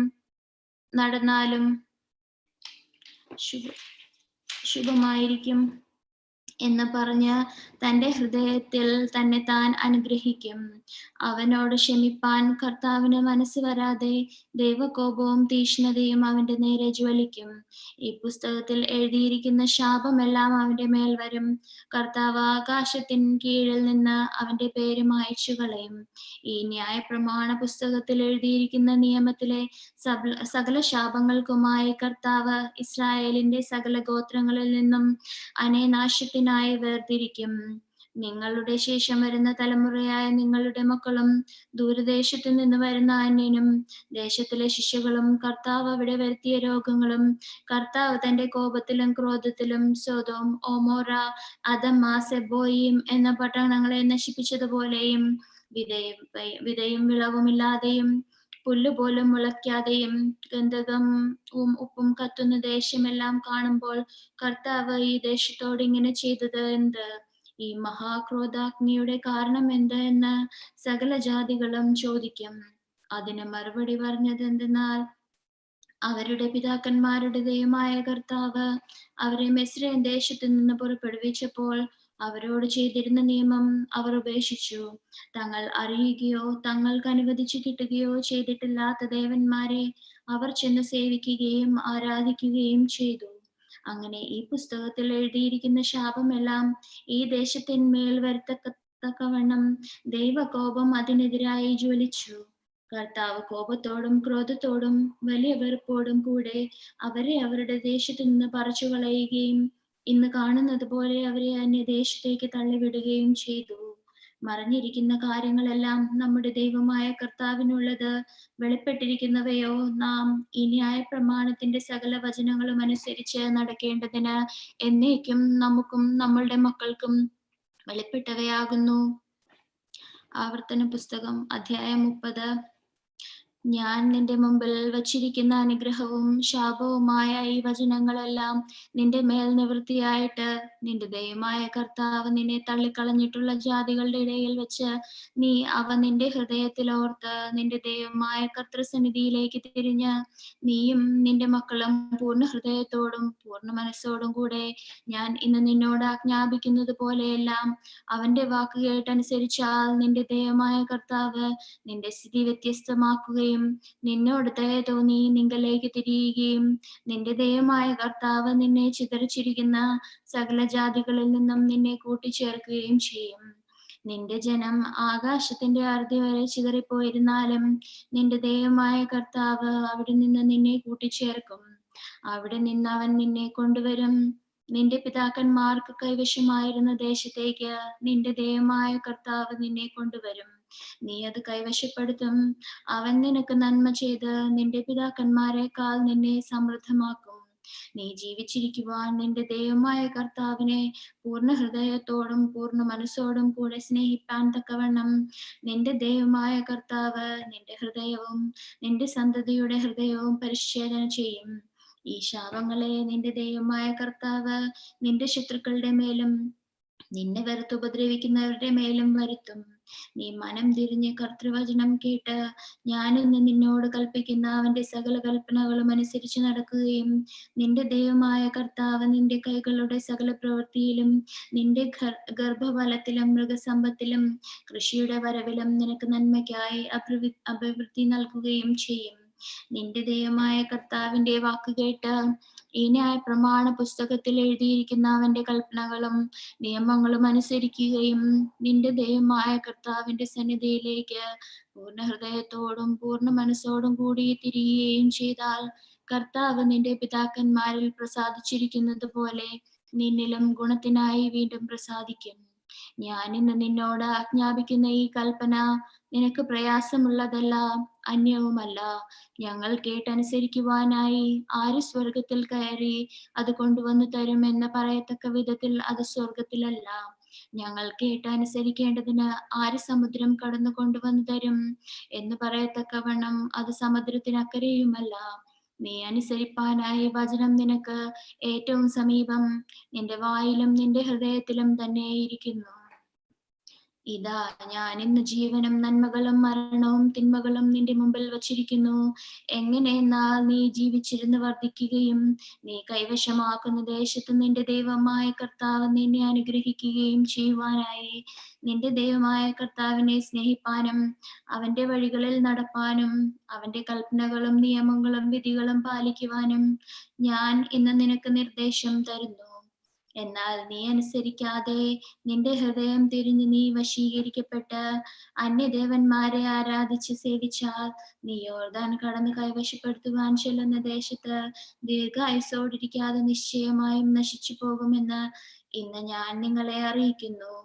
നടന്നാലും ശുഭമായിരിക്കും എന്ന് പറഞ്ഞ് തന്റെ ഹൃദയത്തിൽ തന്നെ താൻ അനുഗ്രഹിക്കും. അവനോട് ക്ഷമിപ്പാൻ കർത്താവിന് മനസ്സ് വരാതെ ദൈവകോപവും തീഷ്ണതയും അവന്റെ നേരെ ജ്വലിക്കും. ഈ പുസ്തകത്തിൽ എഴുതിയിരിക്കുന്ന ശാപമെല്ലാം അവന്റെ മേൽ വരും. കർത്താവ് ആകാശത്തിൻ കീഴിൽ നിന്ന് അവന്റെ പേര് മായ്ച്ചു കളയും. ഈ ന്യായപ്രമാണ പുസ്തകത്തിൽ എഴുതിയിരിക്കുന്ന നിയമത്തിലെ സകല ശാപങ്ങൾക്കുമായി കർത്താവ് ഇസ്രായേലിന്റെ സകല ഗോത്രങ്ങളിൽ നിന്നും അനേനാശത്തിനായി വേർതിരിക്കും. നിങ്ങളുടെ ശേഷം വരുന്ന തലമുറയായ നിങ്ങളുടെ മക്കളും ദൂരദേശത്തു നിന്ന് വരുന്ന അന്യനും ദേശത്തിലെ ശിശുക്കളും കർത്താവ് അവിടെ വരുത്തിയ രോഗങ്ങളും കർത്താവ് തന്റെ കോപത്തിലും ക്രോധത്തിലും സൊദോം, ഓമോറ, അദമ, സെബോയിം എന്ന പട്ടണങ്ങളെ നശിപ്പിച്ചതുപോലെയും വിതയും വിളവുമില്ലാതെയും പുല്ലുപോലും മുളയ്ക്കാതെയും ഗന്ധകവും ഉപ്പും കത്തുന്ന ദേശമെല്ലാം കാണുമ്പോൾ കർത്താവ് ഈ ദേശത്തോട് ഇങ്ങനെ ചെയ്തത് എന്ത്? ഈ മഹാക്രോധാഗ്നിയുടെ കാരണം എന്ത് എന്ന് സകല ജാതികളും ചോദിക്കും. അതിന് മറുപടി പറഞ്ഞത് എന്തെന്നാൽ, അവരുടെ പിതാക്കന്മാരുടെ ദൈവമായ കർത്താവ് അവരെ മിസ്രയീം ദേശത്തു നിന്ന് പുറപ്പെടുവിച്ചപ്പോൾ അവരോട് ചെയ്തിരുന്ന നിയമം അവർ ഉപേക്ഷിച്ചു. തങ്ങൾ അറിയുകയോ തങ്ങൾക്ക് അനുവദിച്ചു കിട്ടുകയോ ചെയ്തിട്ടില്ലാത്ത ദേവന്മാരെ അവർ ചെന്ന് സേവിക്കുകയും ആരാധിക്കുകയും ചെയ്തു. അങ്ങനെ ഈ പുസ്തകത്തിൽ എഴുതിയിരിക്കുന്ന ശാപമെല്ലാം ഈ ദേശത്തിന്മേൽ വരുത്തക്കവണ്ണം ദൈവകോപം അതിനെതിരായി ജ്വലിച്ചു. കർത്താവ് കോപത്തോടും ക്രോധത്തോടും വലിയ വെറുപ്പോടും കൂടെ അവരെ അവരുടെ ദേശത്തു നിന്ന് പറിച്ചു കളയുകയും ഇന്ന് കാണുന്നത് പോലെ അവരെ അന്യദേശത്തേക്ക് തള്ളിവിടുകയും ചെയ്തു. മറഞ്ഞിരിക്കുന്ന കാര്യങ്ങളെല്ലാം നമ്മുടെ ദൈവമായ കർത്താവിനുള്ളത്. വെളിപ്പെട്ടിരിക്കുന്നവയോ നാം ഈ ന്യായപ്രമാണത്തിന്റെ സകല വചനങ്ങളും അനുസരിച്ച് നടക്കേണ്ടതിന് എന്നേക്കും നമുക്കും നമ്മളുടെ മക്കൾക്കും വെളിപ്പെട്ടവയാകുന്നു. ആവർത്തന പുസ്തകം അധ്യായം 30. ഞാൻ നിന്റെ മുമ്പിൽ വച്ചിരിക്കുന്ന അനുഗ്രഹവും ശാപവുമായ ഈ വചനങ്ങളെല്ലാം നിന്റെ മേൽ നിവൃത്തിയായിട്ട് നിന്റെ ദൈവമായ കർത്താവ് നിന്നെ തള്ളിക്കളഞ്ഞിട്ടുള്ള ജാതികളുടെ ഇടയിൽ വെച്ച് നീ അവ നിന്റെ ഹൃദയത്തിൽ ഓർത്ത് നിന്റെ ദൈവമായ കർത്തൃസന്നിധിയിലേക്ക് തിരിഞ്ഞ് നീയും നിന്റെ മക്കളും പൂർണ്ണ ഹൃദയത്തോടും പൂർണ്ണ മനസ്സോടും കൂടെ ഞാൻ ഇന്ന് നിന്നോട് ആജ്ഞാപിക്കുന്നത് പോലെയെല്ലാം അവന്റെ വാക്ക് കേട്ടനുസരിച്ചാൽ നിന്റെ ദൈവമായ കർത്താവ് നിന്റെ സ്ഥിതി വ്യത്യസ്തമാക്കുകയും നിന്നോട് ദയ തോന്നി നിങ്കലേക്ക് തിരിയുകയും നിന്റെ ദൈവമായ കർത്താവ് നിന്നെ ചിതറിച്ചിരിക്കുന്ന സകല ജാതികളിൽ നിന്നും നിന്നെ കൂട്ടിച്ചേർക്കുകയും ചെയ്യും. നിന്റെ ജനം ആകാശത്തിന്റെ അറുതി വരെ ചിതറിപ്പോയിരുന്നാലും നിന്റെ ദൈവമായ കർത്താവ് അവിടെ നിന്ന് നിന്നെ കൂട്ടിച്ചേർക്കും. അവിടെ നിന്ന് അവൻ നിന്നെ കൊണ്ടുവരും. നിന്റെ പിതാക്കന്മാർക്ക് കൈവശമായിരുന്ന ദേശത്തേക്ക് നിന്റെ ദൈവമായ കർത്താവ് നിന്നെ കൊണ്ടുവരും. നീ അത് കൈവശപ്പെടുത്തും. അവൻ നിനക്ക് നന്മ ചെയ്ത് നിന്റെ പിതാക്കന്മാരെക്കാൾ നിന്നെ സമൃദ്ധമാക്കും. നീ ജീവിച്ചിരിക്കുവാൻ നിന്റെ ദൈവമായ കർത്താവിനെ പൂർണ്ണ ഹൃദയത്തോടും പൂർണ്ണ മനസ്സോടും കൂടെ സ്നേഹിപ്പാൻ തക്കവണ്ണം നിന്റെ ദൈവമായ കർത്താവ് നിന്റെ ഹൃദയവും നിന്റെ സന്തതിയുടെ ഹൃദയവും പരിച്ഛേദന ചെയ്യും. ഈ ശാപങ്ങളെ നിന്റെ ദൈവമായ കർത്താവ് നിന്റെ ശത്രുക്കളുടെ മേലും നിന്നെ വെറുത്തുപദ്രവിക്കുന്നവരുടെ മേലും വരുത്തും. നീ മനം തിരിഞ്ഞ് കർത്തൃവചനം കേട്ട് ഞാൻ ഇന്ന് നിന്നോട് കൽപ്പിക്കുന്ന അവന്റെ സകല കൽപ്പനകളും അനുസരിച്ച് നടക്കുകയും നിന്റെ ദൈവമായ കർത്താവ് നിന്റെ കൈകളുടെ സകല പ്രവൃത്തിയിലും നിന്റെ ഗർഭഫലത്തിലും മൃഗസമ്പത്തിലും കൃഷിയുടെ വരവിലും നിനക്ക് നന്മയ്ക്കായി അഭിവൃദ്ധി നൽകുകയും ചെയ്യും. നിന്റെ ദൈവമായ കർത്താവിന്റെ വാക്കുകേട്ട് ഈ ന്യായ പ്രമാണ പുസ്തകത്തിൽ എഴുതിയിരിക്കുന്ന അവന്റെ കൽപ്പനകളും നിയമങ്ങളും അനുസരിക്കുകയും നിന്റെ ദൈവമായ കർത്താവിന്റെ സന്നിധിയിലേക്ക് പൂർണ്ണ ഹൃദയത്തോടും പൂർണ്ണ മനസ്സോടും കൂടി തിരിയുകയും ചെയ്താൽ കർത്താവ് നിന്റെ പിതാക്കന്മാരിൽ പ്രസാദിച്ചിരിക്കുന്നത് പോലെ നിന്നിലും ഗുണത്തിനായി വീണ്ടും പ്രസാദിക്കും. ഞാൻ ഇന്ന് നിന്നോട് ആജ്ഞാപിക്കുന്ന ഈ കൽപ്പന നിനക്ക് പ്രയാസമുള്ളതല്ല, അന്യവുമല്ല. ഞങ്ങൾ കേട്ടനുസരിക്കുവാനായി ആര് സ്വർഗത്തിൽ കയറി അത് കൊണ്ടുവന്നു തരുമെന്ന് പറയത്തക്ക വിധത്തിൽ അത് സ്വർഗത്തിലല്ല. ഞങ്ങൾ കേട്ടനുസരിക്കേണ്ടതിന് ആര് സമുദ്രം കടന്നു കൊണ്ടുവന്നു തരും എന്ന് പറയത്തക്കവണ്ണം അത് സമുദ്രത്തിനക്കരെയുമല്ല. നീ അനുസരിപ്പാനായി വചനം നിനക്ക് ഏറ്റവും സമീപം, നിന്റെ വായിലും നിന്റെ ഹൃദയത്തിലും തന്നെ ഇരിക്കുന്നു. ഇതാ ഞാൻ ഇന്ന് ജീവനും നന്മകളും മരണവും തിന്മകളും നിന്റെ മുമ്പിൽ വച്ചിരിക്കുന്നു. എങ്ങനെയെന്നാൽ നീ ജീവിച്ചിരുന്ന് വർദ്ധിക്കുകയും നീ കൈവശമാക്കുന്ന ദേശത്ത് നിന്റെ ദൈവമായ കർത്താവ് നിന്നെ അനുഗ്രഹിക്കുകയും ചെയ്യുവാനായി നിന്റെ ദൈവമായ കർത്താവിനെ സ്നേഹിപ്പാനും അവന്റെ വഴികളിൽ നടപ്പാനും അവന്റെ കൽപ്പനകളും നിയമങ്ങളും വിധികളും പാലിക്കുവാനും ഞാൻ ഇന്ന് നിനക്ക് നിർദ്ദേശം തരുന്നു. എന്നാൽ നീ അനുസരിക്കാതെ നിന്റെ ഹൃദയം തിരിഞ്ഞ് നീ വശീകരിക്കപ്പെട്ട് അന്യദേവന്മാരെ ആരാധിച്ച് സേവിച്ചാൽ നീ യോർദാൻ കടന്ന് കൈവശപ്പെടുത്തുവാൻ ചെല്ലുന്ന ദേശത്ത് ദീർഘായുസ്സോടിരിക്കാതെ നിശ്ചയമായും നശിച്ചു പോകുമെന്ന് ഇന്ന് ഞാൻ നിങ്ങളെ അറിയിക്കുന്നു.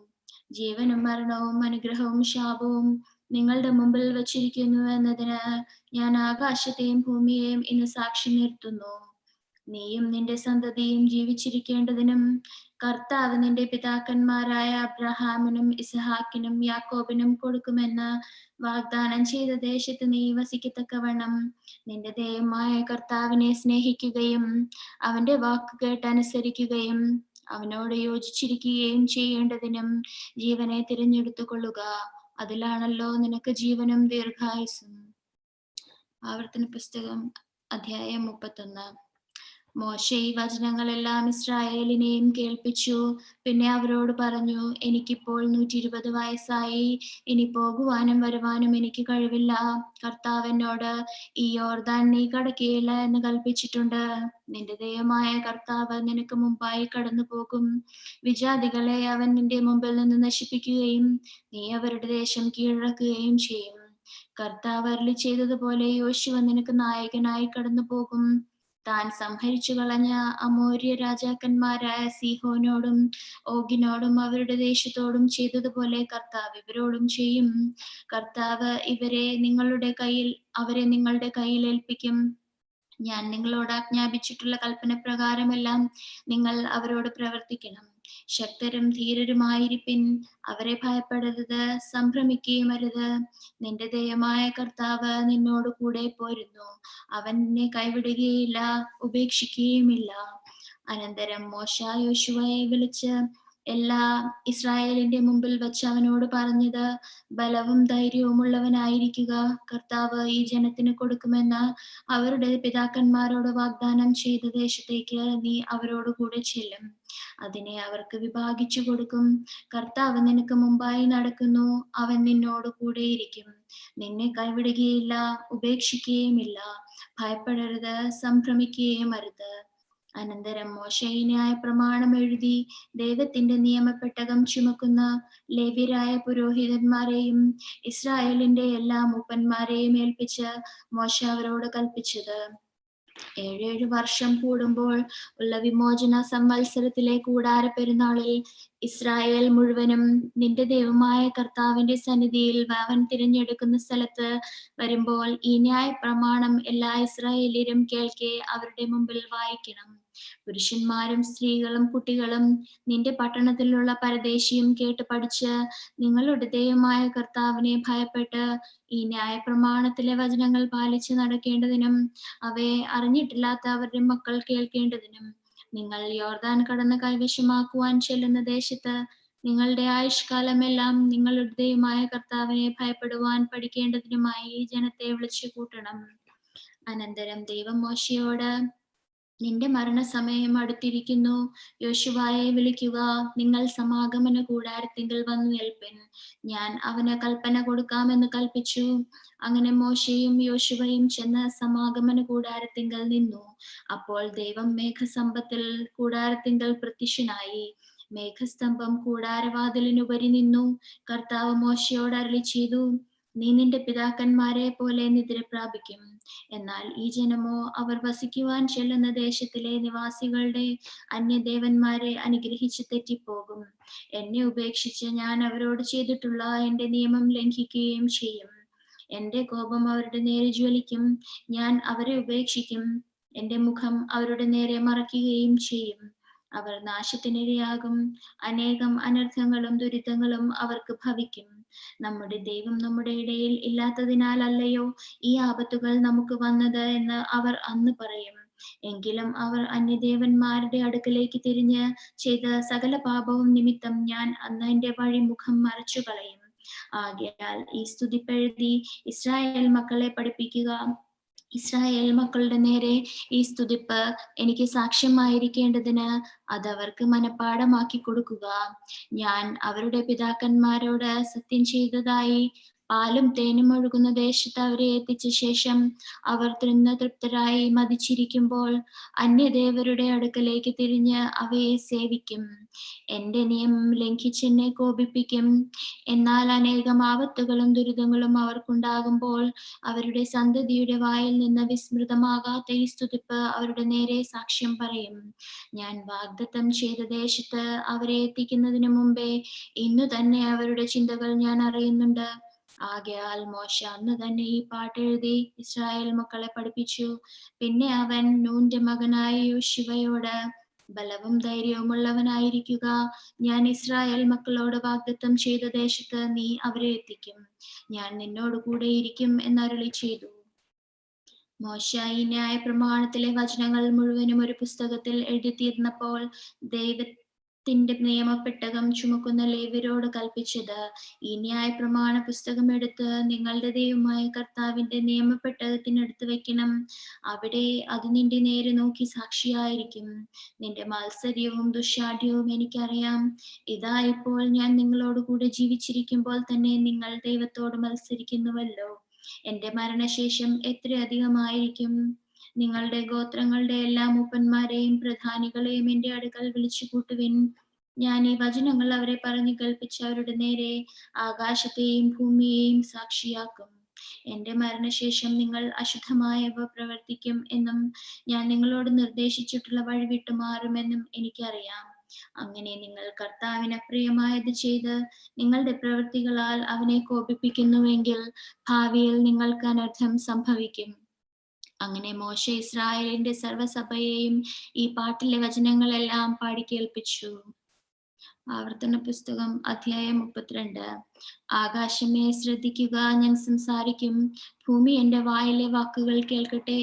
ജീവനും മരണവും അനുഗ്രഹവും ശാപവും നിങ്ങളുടെ മുമ്പിൽ വച്ചിരിക്കുന്നു എന്നതിന് ഞാൻ ആകാശത്തെയും ഭൂമിയെയും ഇന്ന് സാക്ഷി നിർത്തുന്നു. നീയും നിന്റെ സന്തതിയും ജീവിച്ചിരിക്കേണ്ടതിനും കർത്താവ് നിന്റെ പിതാക്കന്മാരായ അബ്രഹാമിനും ഇസഹാക്കിനും യാക്കോബിനും കൊടുക്കുമെന്ന് വാഗ്ദാനം ചെയ്ത ദേശത്ത് നീ വസിക്കത്തക്കവണ്ണം നിന്റെ ദൈവമായ കർത്താവിനെ സ്നേഹിക്കുകയും അവന്റെ വാക്ക് കേട്ടനുസരിക്കുകയും അവനോട് യോജിച്ചിരിക്കുകയും ചെയ്യേണ്ടതിനും ജീവനെ തിരഞ്ഞെടുത്തു കൊള്ളുക. അതിലാണല്ലോ നിനക്ക് ജീവനും ദീർഘായുസ്സും. ആവർത്തന പുസ്തകം അധ്യായം 31. മോശെ ഈ വചനങ്ങളെല്ലാം ഇസ്രായേലിനെയും കേൾപ്പിച്ചു. പിന്നെ അവരോട് പറഞ്ഞു, എനിക്കിപ്പോൾ 120 വയസ്സായി. ഇനി പോകുവാനും വരുവാനും എനിക്ക് കഴിവില്ല. കർത്താവ് എന്നോട് ഈ യോർദാൻ നീ കടക്കുകയില്ല എന്ന് കൽപ്പിച്ചിട്ടുണ്ട്. നിന്റെ ദൈവമായ കർത്താവ് നിനക്ക് മുമ്പായി കടന്നു പോകും. വിജാതികളെ അവൻ നിന്റെ മുമ്പിൽ നിന്ന് നശിപ്പിക്കുകയും നീ അവരുടെ ദേശം കീഴടക്കുകയും ചെയ്യും. കർത്താവ് അരുളി ചെയ്തതുപോലെ യോശുവ നിനക്ക് നായകനായി കടന്നു പോകും. താൻ സംഹരിച്ചു കളഞ്ഞ അമോര്യ രാജാക്കന്മാരായ സീഹോനോടും ഓഗിനോടും അവരുടെ ദേശത്തോടും ചെയ്തതുപോലെ കർത്താവ് ഇവരോടും ചെയ്യും. കർത്താവ് അവരെ നിങ്ങളുടെ കയ്യിൽ ഏൽപ്പിക്കും. ഞാൻ നിങ്ങളോട് ആജ്ഞാപിച്ചിട്ടുള്ള കൽപ്പന പ്രകാരമെല്ലാം നിങ്ങൾ അവരോട് പ്രവർത്തിക്കണം. ശക്തരും ധീരരുമായിരിപ്പിൻ. അവരെ ഭയപ്പെടരുത്, സംഭ്രമിക്കുകയും അരുത്. നിന്റെ ദൈവമായ കർത്താവ് നിന്നോട് കൂടെ പോരുന്നു. അവൻ നിന്നെ കൈവിടുകയില്ല, ഉപേക്ഷിക്കുകയുമില്ല. അനന്തരം മോശെ യോശുവയെ വിളിച്ച് എല്ലാ ഇസ്രായേലിന്റെ മുമ്പിൽ വെച്ച് അവനോട് പറഞ്ഞത്, ബലവും ധൈര്യവും ഉള്ളവനായിരിക്കുക. കർത്താവ് ഈ ജനത്തിന് കൊടുക്കുമെന്ന് അവരുടെ പിതാക്കന്മാരോട് വാഗ്ദാനം ചെയ്ത ദേശത്തേക്ക് നീ അവരോട് കൂടെ ചെല്ലും. അതിനെ അവർക്ക് വിഭാഗിച്ചു കൊടുക്കും. കർത്താവ് നിനക്ക് മുമ്പായി നടക്കുന്നു. അവൻ നിന്നോട് കൂടെ ഇരിക്കും. നിന്നെ കൈവിടുകയില്ല, ഉപേക്ഷിക്കുകയുമില്ല. ഭയപ്പെടരുത്, സംഭ്രമിക്കുകയും അരുത്. അനന്തരം മോശെ ന്യായപ്രമാണം എഴുതി ദൈവത്തിന്റെ നിയമപ്പെട്ടകം ചുമക്കുന്ന ലേവ്യരായ പുരോഹിതന്മാരെയും ഇസ്രായേലിന്റെ എല്ലാ മൂപ്പന്മാരെയും ഏൽപ്പിച്ച് മോശെ അവരോട് കൽപ്പിച്ചത്, 7 വർഷം കൂടുമ്പോൾ ഉള്ള വിമോചന സംവത്സരത്തിലെ കൂടാര പെരുന്നാളിൽ ഇസ്രായേൽ മുഴുവനും നിന്റെ ദൈവമായ കർത്താവിന്റെ സന്നിധിയിൽ അവൻ തിരഞ്ഞെടുക്കുന്ന സ്ഥലത്ത് വരുമ്പോൾ ഈ ന്യായ പ്രമാണം എല്ലാ ഇസ്രായേലിയരും കേൾക്കെ അവരുടെ മുമ്പിൽ വായിക്കണം. പുരുഷന്മാരും സ്ത്രീകളും കുട്ടികളും നിന്റെ പട്ടണത്തിലുള്ള പരദേശിയും കേട്ട് പഠിച്ച് നിങ്ങളുടെ ദൈവമായ കർത്താവിനെ ഭയപ്പെട്ട് ഈ ന്യായ പ്രമാണത്തിലെ വചനങ്ങൾ പാലിച്ച് നടക്കേണ്ടതിനും അവയെ അറിഞ്ഞിട്ടില്ലാത്ത അവരുടെ മക്കൾ കേൾക്കേണ്ടതിനും നിങ്ങൾ യോർദാൻ കടന്ന് കൈവശമാക്കുവാൻ ചെല്ലുന്ന ദേശത്ത് നിങ്ങളുടെ ആയുഷ്കാലമെല്ലാം നിങ്ങളുടെ ദൈവമായ കർത്താവിനെ ഭയപ്പെടുവാൻ പഠിക്കേണ്ടതിനുമായി ഈ ജനത്തെ വിളിച്ചു കൂട്ടണം. അനന്തരം ദൈവം മോശയോട്, നിന്റെ മരണസമയം അടുത്തിരിക്കുന്നു. യോശുവായെ വിളിക്കുക, നിങ്ങൾ സമാഗമന കൂടാരത്തിങ്കൽ വന്നു നിൽപ്പിൻ, ഞാൻ അവന് കൽപ്പന കൊടുക്കാമെന്ന് കൽപ്പിച്ചു. അങ്ങനെ മോശയും യോശുവയും ചെന്ന് സമാഗമന കൂടാരത്തിങ്കൽ നിന്നു. അപ്പോൾ ദൈവം മേഘസമ്പത്തിൽ കൂടാരത്തിങ്കൽ പ്രത്യക്ഷനായി. മേഘസ്തംഭം കൂടാരവാതിലിനുപരി നിന്നു. കർത്താവ് മോശയോട് അരുളി ചെയ്തു, നീ നിന്റെ പിതാക്കന്മാരെ പോലെ നിദ്ര പ്രാപിക്കും. എന്നാൽ ഈ ജനമോ അവർ വസിക്കുവാൻ ചെല്ലുന്ന ദേശത്തിലെ നിവാസികളുടെ അന്യദേവന്മാരെ അനുഗ്രഹിച്ച് തെറ്റിപ്പോകും. എന്നെ ഉപേക്ഷിച്ച് ഞാൻ അവരോട് ചെയ്തിട്ടുള്ള എന്റെ നിയമം ലംഘിക്കുകയും ചെയ്യും. എന്റെ കോപം അവരുടെ നേരെ ജ്വലിക്കും. ഞാൻ അവരെ ഉപേക്ഷിക്കും. എന്റെ മുഖം അവരുടെ നേരെ മറയ്ക്കുകയും ചെയ്യും. അവർ നാശത്തിനിരയാകും. അനേകം അനർത്ഥങ്ങളും ദുരിതങ്ങളും അവർക്ക് ഭവിക്കും. നമ്മുടെ ദൈവം നമ്മുടെ ഇടയിൽ ഇല്ലാത്തതിനാലല്ലയോ ഈ ആപത്തുകൾ നമുക്ക് വന്നത് എന്ന് അവർ അന്ന് പറയും. എങ്കിലും അവർ അന്യദേവന്മാരുടെ അടുക്കലേക്ക് തിരിഞ്ഞ് ചെയ്ത സകല പാപവും നിമിത്തം ഞാൻ അന്ന് എന്റെ വഴിമുഖം മറച്ചു കളയും. ആകയാൽ ഈ സ്തുതിപ്പെഴുതി ഇസ്രായേൽ മക്കളെ പഠിപ്പിക്കുക. ഇസ്രായേൽ മക്കളുടെ നേരെ ഈ സ്തുതിപ്പ് എനിക്ക് സാക്ഷ്യമായിരിക്കേണ്ടതിന് അതവർക്ക് മനഃപ്പാഠമാക്കി കൊടുക്കുക. ഞാൻ അവരുടെ പിതാക്കന്മാരോട് സത്യം ചെയ്തതായി പാലും തേനും ഒഴുകുന്ന ദേശത്ത് അവരെ എത്തിച്ച ശേഷം അവർ തിന്ന് തൃപ്തരായി മതിച്ചിരിക്കുമ്പോൾ അന്യദേവരുടെ അടുക്കലേക്ക് തിരിഞ്ഞ് അവയെ സേവിക്കും. എന്റെ നിയമം ലംഘിച്ചെന്നെ കോപിപ്പിക്കും. എന്നാൽ അനേകം ആപത്തുകളും ദുരിതങ്ങളും അവർക്കുണ്ടാകുമ്പോൾ അവരുടെ സന്തതിയുടെ വായിൽ നിന്ന് വിസ്മൃതമാകാത്ത ഈ സ്തുതിപ്പ് അവരുടെ നേരെ സാക്ഷ്യം പറയും. ഞാൻ വാഗ്ദത്തം ചെയ്ത ദേശത്ത് അവരെ എത്തിക്കുന്നതിന് മുമ്പേ ഇന്നു തന്നെ അവരുടെ ചിന്തകൾ ഞാൻ അറിയുന്നുണ്ട്. ആകയാൽ മോശ അന്ന് തന്നെ ഈ പാട്ടെഴുതി ഇസ്രായേൽ മക്കളെ പഠിപ്പിച്ചു. പിന്നെ അവൻ നൂന്റെ മകനായ യോശുവയോട്, ബലവും ധൈര്യവുമുള്ളവനായിരിക്കുക. ഞാൻ ഇസ്രായേൽ മക്കളോട് വാഗ്ദത്തം ചെയ്ത ദേശത്ത് നീ അവരെ എത്തിക്കും. ഞാൻ നിന്നോട് കൂടെ ഇരിക്കും എന്നരുളി ചെയ്തു. മോശ ഈ ന്യായ പ്രമാണത്തിലെ വചനങ്ങൾ മുഴുവനും ഒരു പുസ്തകത്തിൽ എഴുതി തീർന്നപ്പോൾ ദൈവത്തിന്റെ നിയമപ്പെട്ടകം ചുമക്കുന്ന ലേവ്യരോട് കൽപ്പിച്ചത്, ഈ ന്യായ പ്രമാണ പുസ്തകം എടുത്ത് നിങ്ങളുടെ ദൈവമായ കർത്താവിന്റെ നിയമപ്പെട്ടകത്തിനടുത്ത് വെക്കണം. അവിടെ അത് നിന്റെ നേരെ നോക്കി സാക്ഷിയായിരിക്കും. നിന്റെ മാത്സര്യവും ദുശാഠ്യവും എനിക്കറിയാം. ഇതാ ഇപ്പോൾ ഞാൻ നിങ്ങളോട് കൂടെ ജീവിച്ചിരിക്കുമ്പോൾ തന്നെ നിങ്ങൾ ദൈവത്തോട് മത്സരിക്കുന്നുവല്ലോ. എന്റെ മരണശേഷം എത്ര അധികമായിരിക്കും. നിങ്ങളുടെ ഗോത്രങ്ങളുടെ എല്ലാ മൂപ്പന്മാരെയും പ്രധാനികളെയും എന്റെ അടുക്കൽ വിളിച്ചു കൂട്ടുവിൻ. ഞാൻ ഈ വചനങ്ങൾ അവരെ പറഞ്ഞു കേൾപ്പിച്ച് അവരുടെ നേരെ ആകാശത്തെയും ഭൂമിയെയും സാക്ഷിയാക്കും. എന്റെ മരണശേഷം നിങ്ങൾ അശുദ്ധമായവ പ്രവർത്തിക്കും എന്നും ഞാൻ നിങ്ങളോട് നിർദ്ദേശിച്ചിട്ടുള്ള വഴി വിട്ടുമാറുമെന്നും എനിക്കറിയാം. അങ്ങനെ നിങ്ങൾ കർത്താവിന് അപ്രിയമായത് ചെയ്ത് നിങ്ങളുടെ പ്രവൃത്തികളാൽ അവനെ കോപിപ്പിക്കുന്നുവെങ്കിൽ ഭാവിയിൽ നിങ്ങൾക്ക് അനർത്ഥം സംഭവിക്കും. അങ്ങനെ മോശ ഇസ്രായേലിന്റെ സർവ്വസഭയെയും ഈ പാട്ടിലെ വചനങ്ങളെല്ലാം പാടിക്കേൾപ്പിച്ചു. ആവർത്തന പുസ്തകം അധ്യായം 32. ആകാശമേ ശ്രദ്ധിക്കുക, ഞാൻ സംസാരിക്കും. ഭൂമി എന്റെ വായിലെ വാക്കുകൾ കേൾക്കട്ടെ.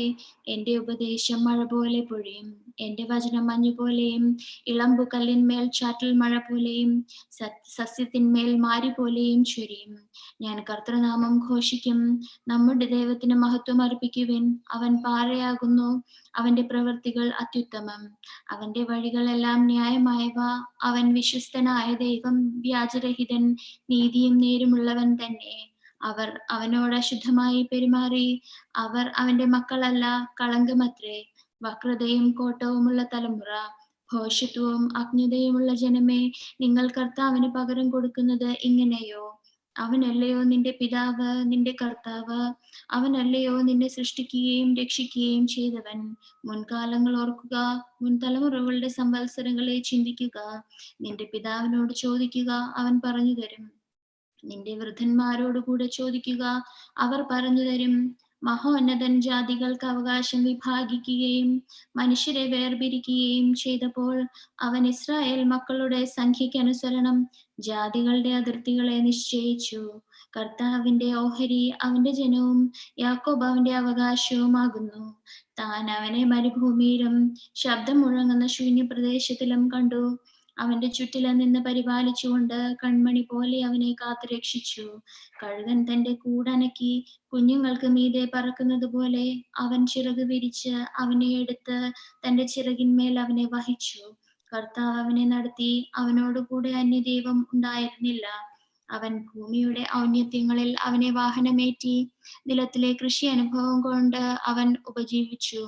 എന്റെ ഉപദേശം മഴ പോലെ പൊഴിയും. എന്റെ വചനം മഞ്ഞുപോലെയും ഇളമ്പുകല്ലിന്മേൽ ചാറ്റൽ മഴ പോലെയും സസ്യത്തിന്മേൽ മാരി പോലെയും ചൊരിയും. ഞാൻ കർത്തൃനാമം ഘോഷിക്കും. നമ്മുടെ ദൈവത്തിന് മഹത്വം അർപ്പിക്കുവിൻ. അവൻ പാറയാകുന്നു. അവന്റെ പ്രവൃത്തികൾ അത്യുത്തമം. അവന്റെ വഴികളെല്ലാം ന്യായമായവ. അവൻ വിശ്വസ്തനായ ദൈവം, വ്യാജരഹിതൻ, നീതിയും നേരുമുള്ളവൻ തന്നെ. അവർ അവനോട് അശുദ്ധമായി പെരുമാറി. അവർ അവന്റെ മക്കളല്ല, കളങ്കമത്രേ. വക്രതയും കോട്ടവുമുള്ള തലമുറ, ഭോഷത്വവും അജ്ഞതയുമുള്ള ജനമേ, നിങ്ങൾ കർത്താവിന് പകരം കൊടുക്കുന്നത് ഇങ്ങനെയോ? അവനല്ലയോ നിന്റെ പിതാവ്, നിന്റെ കർത്താവ്? അവനല്ലയോ നിന്നെ സൃഷ്ടിക്കുകയും രക്ഷിക്കുകയും ചെയ്തവൻ? മുൻകാലങ്ങൾ ഓർക്കുക, മുൻ തലമുറകളുടെ സംവത്സരങ്ങളെ ചിന്തിക്കുക. നിന്റെ പിതാവിനോട് ചോദിക്കുക, അവൻ പറഞ്ഞു തരും. നിന്റെ വൃദ്ധന്മാരോട് കൂടെ ചോദിക്കുക, അവർ പറഞ്ഞു തരും. മഹോന്നതൻ ജാതികൾക്ക് അവകാശം വിഭാഗിക്കുകയും മനുഷ്യരെ വേർപിരിക്കുകയും ചെയ്തപ്പോൾ അവൻ ഇസ്രായേൽ മക്കളുടെ സംഖ്യയ്ക്കനുസരണം ജാതികളുടെ അതിർത്തികളെ നിശ്ചയിച്ചു. കർത്താവിന്റെ ഓഹരി അവന്റെ ജനവും യാക്കോബ് അവന്റെ അവകാശവുമാകുന്നു. താൻ അവനെ മരുഭൂമിയിലും ശബ്ദം മുഴങ്ങുന്ന ശൂന്യപ്രദേശത്തിലും കണ്ടു. അവന്റെ ചുറ്റില നിന്ന് പരിപാലിച്ചുകൊണ്ട് കൺമണി പോലെ അവനെ കാത്തു രക്ഷിച്ചു. കഴുകൻ തന്റെ കൂടനക്കി കുഞ്ഞുങ്ങൾക്ക് മീതെ പറക്കുന്നത് പോലെ അവൻ ചിറക് വിരിച്ച് അവനെ എടുത്ത് തന്റെ ചിറകിന്മേൽ അവനെ വഹിച്ചു. കർത്താവ് അവനെ നടത്തി. അവനോടുകൂടെ അന്യദൈവം ഉണ്ടായിരുന്നില്ല. അവൻ ഭൂമിയുടെ ഔന്നത്യങ്ങളിൽ അവനെ വാഹനമേറ്റി. നിലത്തിലെ കൃഷി അനുഭവം കൊണ്ട് അവൻ ഉപജീവിച്ചു.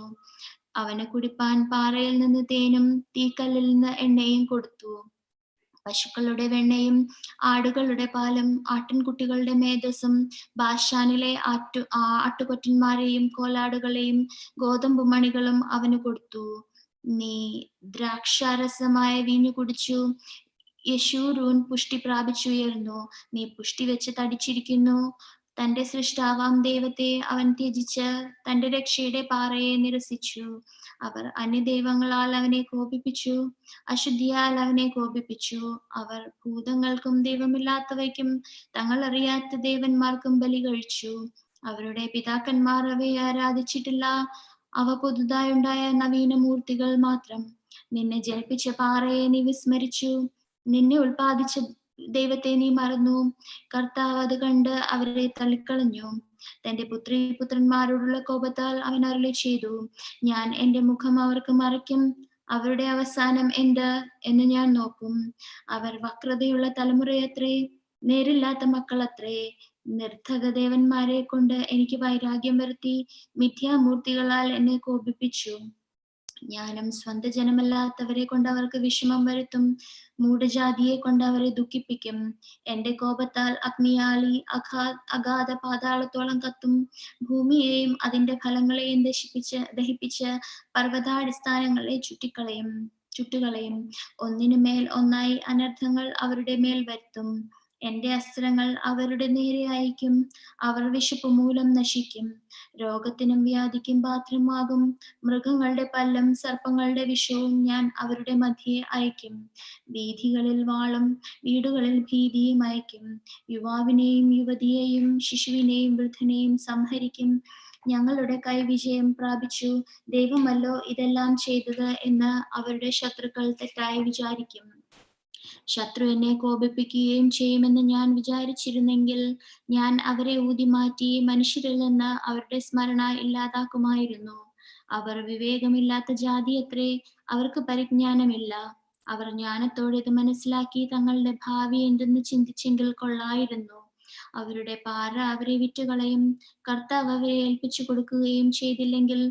അവന് കുടിപ്പാൻ പാറയിൽ നിന്ന് തേനും തീക്കല്ലിൽ നിന്ന് എണ്ണയും കൊടുത്തു. പശുക്കളുടെ വെണ്ണയും ആടുകളുടെ പാലും ആട്ടിൻകുട്ടികളുടെ മേധസ്സും ബാശാനിലെ ആട്ടുകൊറ്റന്മാരെയും കോലാടുകളെയും ഗോതമ്പ് മണികളും അവന് കൊടുത്തു. നീ ദ്രാക്ഷാരസമായ വീഞ്ഞു കുടിച്ചു. യശൂരൂൻ പുഷ്ടി പ്രാപിച്ചുയർന്നു. നീ പുഷ്ടി വെച്ച് തടിച്ചിരിക്കുന്നു. തന്റെ സൃഷ്ടാവാം ദൈവത്തെ അവൻ ത്യജിച്ച് തന്റെ രക്ഷയുടെ പാറയെ നിരസിച്ചു. അവർ അന്യദൈവങ്ങളാൽ അവനെ കോപിപ്പിച്ചു, അശുദ്ധിയാൽ അവനെ കോപിപ്പിച്ചു. അവർ ഭൂതങ്ങൾക്കും ദൈവമില്ലാത്തവയ്ക്കും തങ്ങൾ അറിയാത്ത ദേവന്മാർക്കും ബലി കഴിച്ചു. അവരുടെ പിതാക്കന്മാർ അവയെ ആരാധിച്ചിട്ടില്ല. അവ പുതുതായുണ്ടായ നവീന മൂർത്തികൾ മാത്രം. നിന്നെ ജനിപ്പിച്ച പാറയെ നീ വിസ്മരിച്ചു. നിന്നെ ഉൽപ്പാദിച്ച ദൈവത്തെ നീ മറന്നു. കർത്താവ് അത് കണ്ട് അവരെ തള്ളിക്കളഞ്ഞു. തന്റെ പുത്രന്മാരോടുള്ള കോപത്താൽ അവൻ അരുളി ചെയ്തു, ഞാൻ എന്റെ മുഖം അവർക്ക് മറയ്ക്കും. അവരുടെ അവസാനം എന്ത് എന്ന് ഞാൻ നോക്കും. അവർ വക്രതയുള്ള തലമുറയത്രേ, നേരില്ലാത്ത മക്കളത്രേ. നിർദ്ധകദേവന്മാരെ കൊണ്ട് എനിക്ക് വൈരാഗ്യം വരുത്തി. മിഥ്യാമൂർത്തികളാൽ എന്നെ കോപിപ്പിച്ചു. ഞാനും സ്വന്തം ജനമല്ലാത്തവരെ കൊണ്ട് അവർക്ക് വിഷമം വരുത്തും. മൂഢജാതിയെ കൊണ്ട് അവരെ ദുഃഖിപ്പിക്കും. എന്റെ കോപത്താൽ അഗ്നിയാളി അഗാധ പാതാളത്തോളം കത്തും. ഭൂമിയെയും അതിന്റെ ഫലങ്ങളെയും ദഹിപ്പിച്ച് പർവ്വതാടിസ്ഥാനങ്ങളെ ചുട്ടുകളയും. ഒന്നിനു മേൽ ഒന്നായി അനർത്ഥങ്ങൾ അവരുടെ മേൽ വരുത്തും. എന്റെ അസ്ത്രങ്ങൾ അവരുടെ നേരെ അയക്കും. അവർ വിശപ്പ് മൂലം നശിക്കും. രോഗത്തിനും വ്യാധിക്കും പാത്രമാകും. മൃഗങ്ങളുടെ പല്ലും സർപ്പങ്ങളുടെ വിഷവും ഞാൻ അവരുടെ മധ്യേ അയക്കും. വീഥികളിൽ വാളും വീടുകളിൽ ഭീതിയും അയക്കും. യുവാവിനെയും യുവതിയെയും ശിശുവിനെയും വൃദ്ധനെയും സംഹരിക്കും. ഞങ്ങളുടെ കൈ വിജയം പ്രാപിച്ചു, ദൈവമല്ലോ ഇതെല്ലാം ചെയ്തത് എന്ന് അവരുടെ ശത്രുക്കൾ തെറ്റായി വിചാരിക്കും. ശത്രു എന്നെ കോപിപ്പിക്കുകയും ചെയ്യുമെന്ന് ഞാൻ വിചാരിച്ചിരുന്നെങ്കിൽ ഞാൻ അവരെ ഊതിമാറ്റി മനുഷ്യരിൽ നിന്ന് അവരുടെ സ്മരണ ഇല്ലാതാക്കുമായിരുന്നു. അവർ വിവേകമില്ലാത്ത ജാതിയത്രേ, അവർക്ക് പരിജ്ഞാനമില്ല. അവർ ജ്ഞാനത്തോടെ ഇത് മനസ്സിലാക്കി തങ്ങളുടെ ഭാവി എന്തെന്ന് ചിന്തിച്ചെങ്കിൽ കൊള്ളായിരുന്നു. അവരുടെ പാറ അവരെ വിറ്റുകളയും. കർത്താവ് അവരെ ഏൽപ്പിച്ചു കൊടുക്കുകയും ചെയ്തില്ലെങ്കിൽ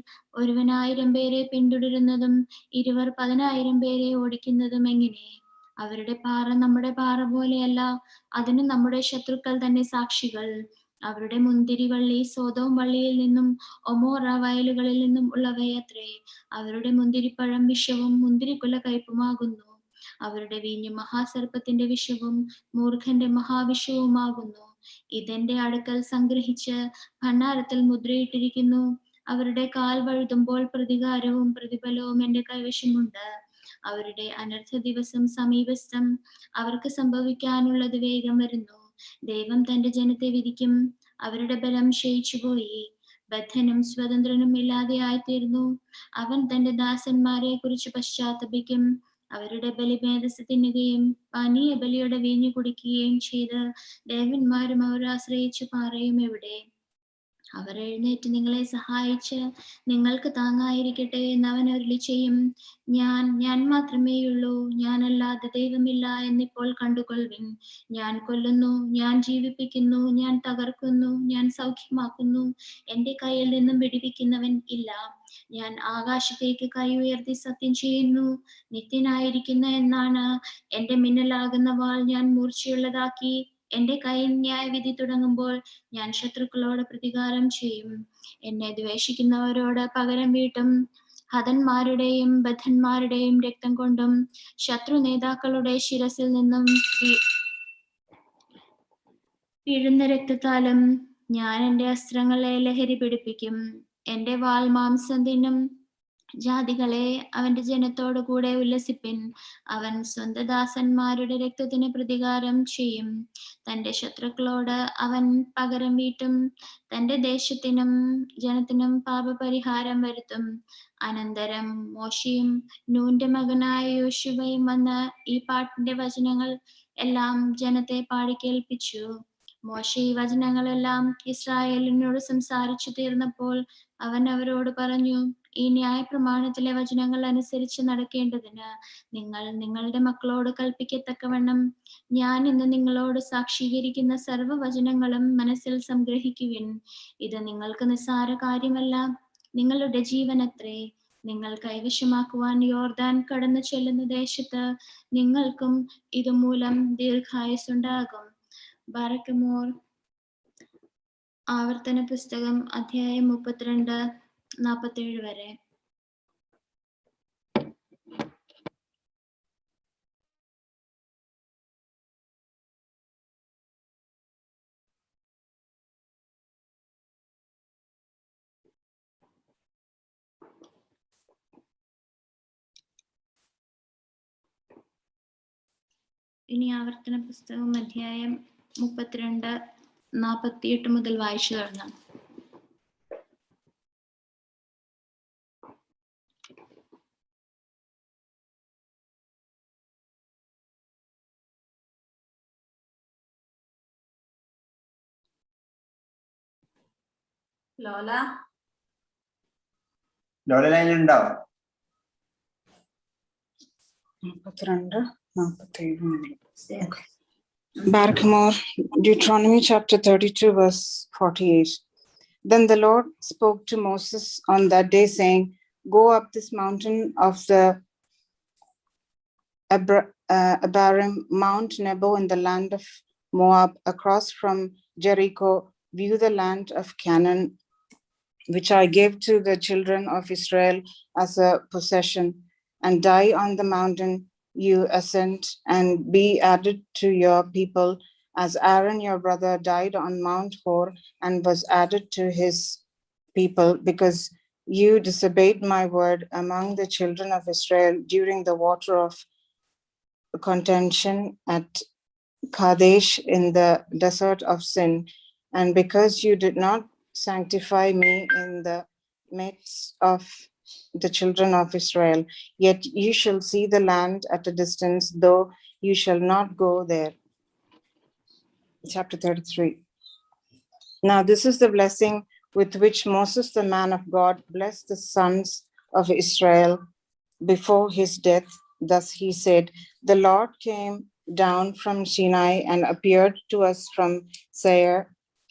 ഒരുവൻ 1000 പേരെ പിന്തുടരുന്നതും 20 10,000 പേരെ ഓടിക്കുന്നതും എങ്ങനെ? അവരുടെ പാറ നമ്മുടെ പാറ പോലെയല്ല, അതിന് നമ്മുടെ ശത്രുക്കൾ തന്നെ സാക്ഷികൾ. അവരുടെ മുന്തിരിവള്ളി സോദോം വള്ളിയിൽ നിന്നും ഒമോറ വയലുകളിൽ നിന്നും ഉള്ളവയത്രേ. അവരുടെ മുന്തിരിപ്പഴം വിഷവും മുന്തിരിക്കുല കയ്പുമാകുന്നു. അവരുടെ വീഞ്ഞ് മഹാസർപ്പത്തിന്റെ വിഷവും മൂർഖന്റെ മഹാവിഷവുമാകുന്നു. ഇതെന്റെ അടുക്കൽ സംഗ്രഹിച്ച് ഭണ്ഡാരത്തിൽ മുദ്രയിട്ടിരിക്കുന്നു. അവരുടെ കാൽ വഴുതുമ്പോൾ പ്രതികാരവും പ്രതിഫലവും എന്റെ കൈവശമുണ്ട്. അവരുടെ അനർത്ഥ ദിവസം സമീപസ്ഥം. അവർക്ക് സംഭവിക്കാനുള്ളത് വേഗം വരുന്നു. ദൈവം തന്റെ ജനത്തെ വിധിക്കും. അവരുടെ ബലം ക്ഷയിച്ചുപോയി. ബദ്ധനും സ്വതന്ത്രനും ഇല്ലാതെയായിത്തീർന്നു. അവൻ തന്റെ ദാസന്മാരെ കുറിച്ച് പശ്ചാത്തപിക്കും. അവരുടെ ബലിമേധസ് തിന്നുകയും പാനീയ ബലിയുടെ വീഞ്ഞു കുടിക്കുകയും ചെയ്ത് ദേവന്മാരും അവർ ആശ്രയിച്ചു പാറയും എവിടെ? അവർ എഴുന്നേറ്റ് നിങ്ങളെ സഹായിച്ച് നിങ്ങൾക്ക് താങ്ങായിരിക്കട്ടെ എന്ന് അവൻ അരുളി ചെയ്യും. ഞാൻ മാത്രമേയുള്ളൂ, ഞാനല്ലാതെ ദൈവമില്ല എന്നിപ്പോൾ കണ്ടുകൊള്ളുവിൻ. ഞാൻ കൊല്ലുന്നു, ഞാൻ ജീവിപ്പിക്കുന്നു, ഞാൻ തകർക്കുന്നു, ഞാൻ സൗഖ്യമാക്കുന്നു. എന്റെ കയ്യിൽ നിന്നും വിടുവിക്കുന്നവൻ ഇല്ല. ഞാൻ ആകാശത്തേക്ക് കൈ ഉയർത്തി സത്യം ചെയ്യുന്നു, നിത്യനായിരിക്കുന്ന എന്നാണ്. എന്റെ മിന്നലാകുന്ന വാൾ ഞാൻ മൂർച്ചയുള്ളതാക്കി. എന്റെ കൈ ന്യായവിധി തുടങ്ങുമ്പോൾ ഞാൻ ശത്രുക്കളോട് പ്രതികാരം ചെയ്യും. എന്നെ ദ്വേഷിക്കുന്നവരോട് പകരം വീട്ടും. ഹതന്മാരുടെയും ബദ്ധന്മാരുടെയും രക്തം കൊണ്ടും ശത്രു നേതാക്കളുടെ ശിരസിൽ നിന്നും വീഴുന്ന രക്തത്താലും ഞാൻ എന്റെ അസ്ത്രങ്ങളെ ലഹരി പിടിപ്പിക്കും. എന്റെ വാൾ മാംസം തിന്നും. ജാതികളെ, അവന്റെ ജനത്തോടു കൂടെ ഉല്ലസിപ്പിൻ. അവൻ സ്വന്തം ദാസന്മാരുടെ രക്തത്തിന് പ്രതികാരം ചെയ്യും. തന്റെ ശത്രുക്കളോട് അവൻ പകരം വീട്ടും. തന്റെ ദേശത്തിനും ജനത്തിനും പാപപരിഹാരം വരുത്തും. അനന്തരം മോശയും നൂന്റെ മകനായ യോശുവയും വന്ന് ഈ പാട്ടിന്റെ വചനങ്ങൾ എല്ലാം ജനത്തെ പാടിക്കേൾപ്പിച്ചു. മോശെ ഈ വചനങ്ങളെല്ലാം ഇസ്രായേലിനോട് സംസാരിച്ചു തീർന്നപ്പോൾ അവൻ അവരോട് പറഞ്ഞു, ഈ ന്യായപ്രമാണത്തിലെ വചനങ്ങൾ അനുസരിച്ച് നടക്കേണ്ടതിന് നിങ്ങൾ നിങ്ങളുടെ മക്കളോട് കൽപ്പിക്കത്തക്കവണ്ണം ഞാൻ ഇന്ന് നിങ്ങളോട് സാക്ഷീകരിക്കുന്ന സർവ്വവചനങ്ങളും മനസ്സിൽ സംഗ്രഹിക്കുവിൻ. ഇത് നിങ്ങൾക്ക് നിസ്സാര കാര്യമല്ല, നിങ്ങളുടെ ജീവനത്രേ. നിങ്ങൾ കൈവശമാക്കുവാൻ യോർദാൻ കടന്നു ചെല്ലുന്ന ദേശത്ത് നിങ്ങൾക്കും ഇതുമൂലം ദീർഘായുസ്സുണ്ടാകും. ബാരക്കമോർ. ആവർത്തന പുസ്തകം അധ്യായം 32-47 വരെ. ഇനി ആവർത്തന പുസ്തകം അധ്യായം 32-48 മുതൽ വായിച്ചു തുടങ്ങാം. ലോല ലോലയിലുണ്ടോ? 42-47. Barkmore, Deuteronomy chapter 32, verse 48. Then the Lord spoke to Moses on that day, saying, "Go up this mountain of the Abarim, Mount Nebo in the land of Moab, across from Jericho, view the land of Canaan, which I gave to the children of Israel as a possession, and die on the mountain you ascend, and be added to your people, as Aaron your brother died on Mount Hor and was added to his people, because you disobeyed my word among the children of Israel during the water of contention at Kadesh in the desert of Sin, and because you did not sanctify me in the midst of the children of Israel, yet you shall see the land at a distance, though you shall not go there." Chapter 33. Now this is the blessing with which Moses, the man of God, blessed the sons of Israel before his death. Thus he said, "The Lord came down from Sinai and appeared to us from Seir.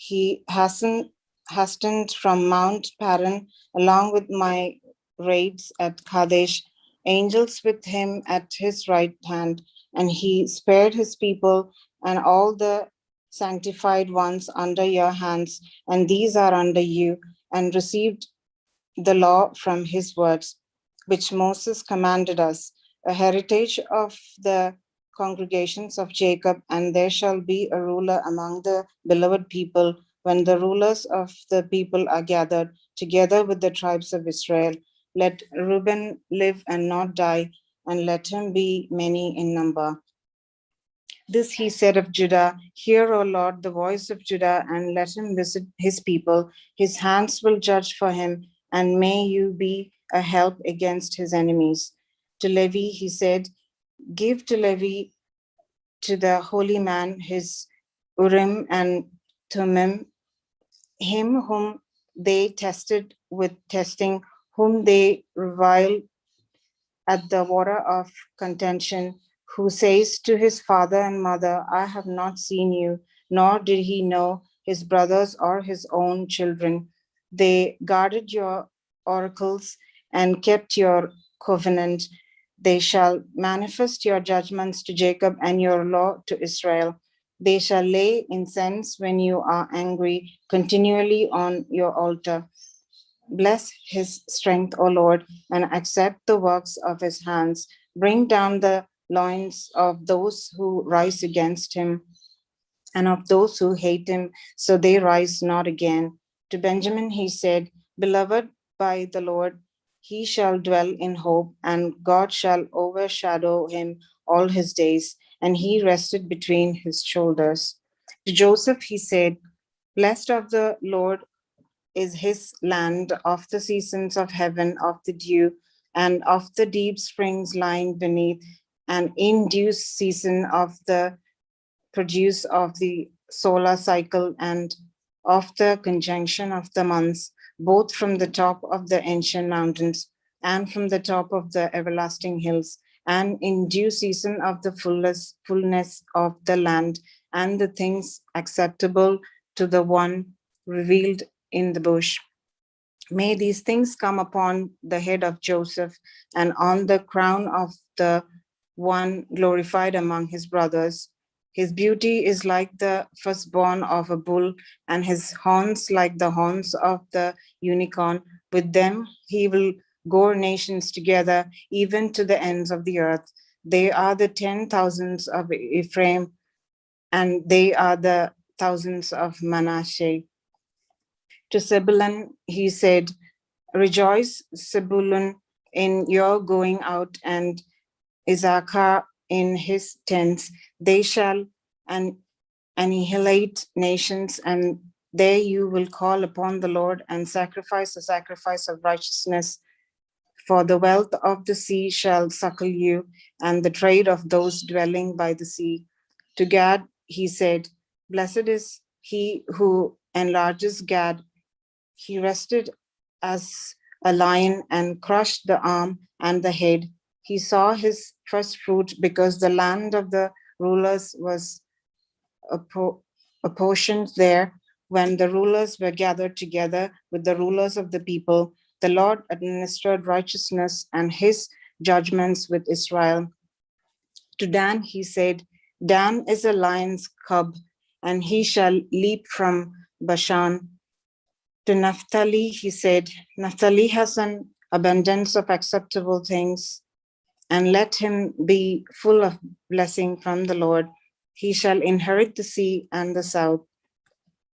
He hastened from Mount Paran along with my raids at Kadesh, angels with him at his right hand, and he spared his people and all the sanctified ones under your hands, and these are under you, and received the law from his words, which Moses commanded us, a heritage of the congregations of Jacob, and there shall be a ruler among the beloved people when the rulers of the people are gathered together with the tribes of Israel. Let Reuben live and not die, and let him be many in number." This he said of Judah, "Hear, O Lord, the voice of Judah, and let him visit his people. His hands will judge for him, and may you be a help against his enemies." To Levi he said, "Give to Levi, to the holy man, his Urim and Thummim, him whom they tested with testing, whom they reviled at the water of contention, who says to his father and mother, I have not seen you, nor did he know his brothers or his own children. They guarded your oracles and kept your covenant. They shall manifest your judgments to Jacob and your law to Israel. They shall lay incense when you are angry continually on your altar. Bless his strength, O Lord, and accept the works of his hands. Bring down the loins of those who rise against him, and of those who hate him, so they rise not again. To Benjamin he said, Beloved by the Lord, he shall dwell in hope, and God shall overshadow him all his days. And he rested between his shoulders. To Joseph he said, Blessed of the Lord is his land, of the seasons of heaven, of the dew, and of the deep springs lying beneath, and in due season of the produce of the solar cycle, and of the conjunction of the months, both from the top of the ancient mountains and from the top of the everlasting hills, and in due season of the fullness of the land, and the things acceptable to the one revealed in the bush. May these things come upon the head of Joseph and on the crown of the one glorified among his brothers. His beauty is like the firstborn of a bull, and his horns like the horns of the unicorn. With them he will gore nations together, even to the ends of the earth. They are the 10,000s of Ephraim, and they are the thousands of Manasseh. To Zebulun he said, Rejoice, Zebulun, in your going out, and Issachar in his tents. They shall annihilate nations, and there you will call upon the Lord and sacrifice the sacrifice of righteousness. For the wealth of the sea shall suckle you, and the trade of those dwelling by the sea. To Gad he said, Blessed is he who enlarges Gad. He rested as a lion and crushed the arm and the head. He saw his first fruit because the land of the rulers was apportioned there. When the rulers were gathered together with the rulers of the people, the Lord administered righteousness and his judgments with Israel. To Dan he said, Dan is a lion's cub, and he shall leap from Bashan. To Naphtali he said, Naphtali has an abundance of acceptable things, and let him be full of blessing from the Lord. He shall inherit the sea and the south.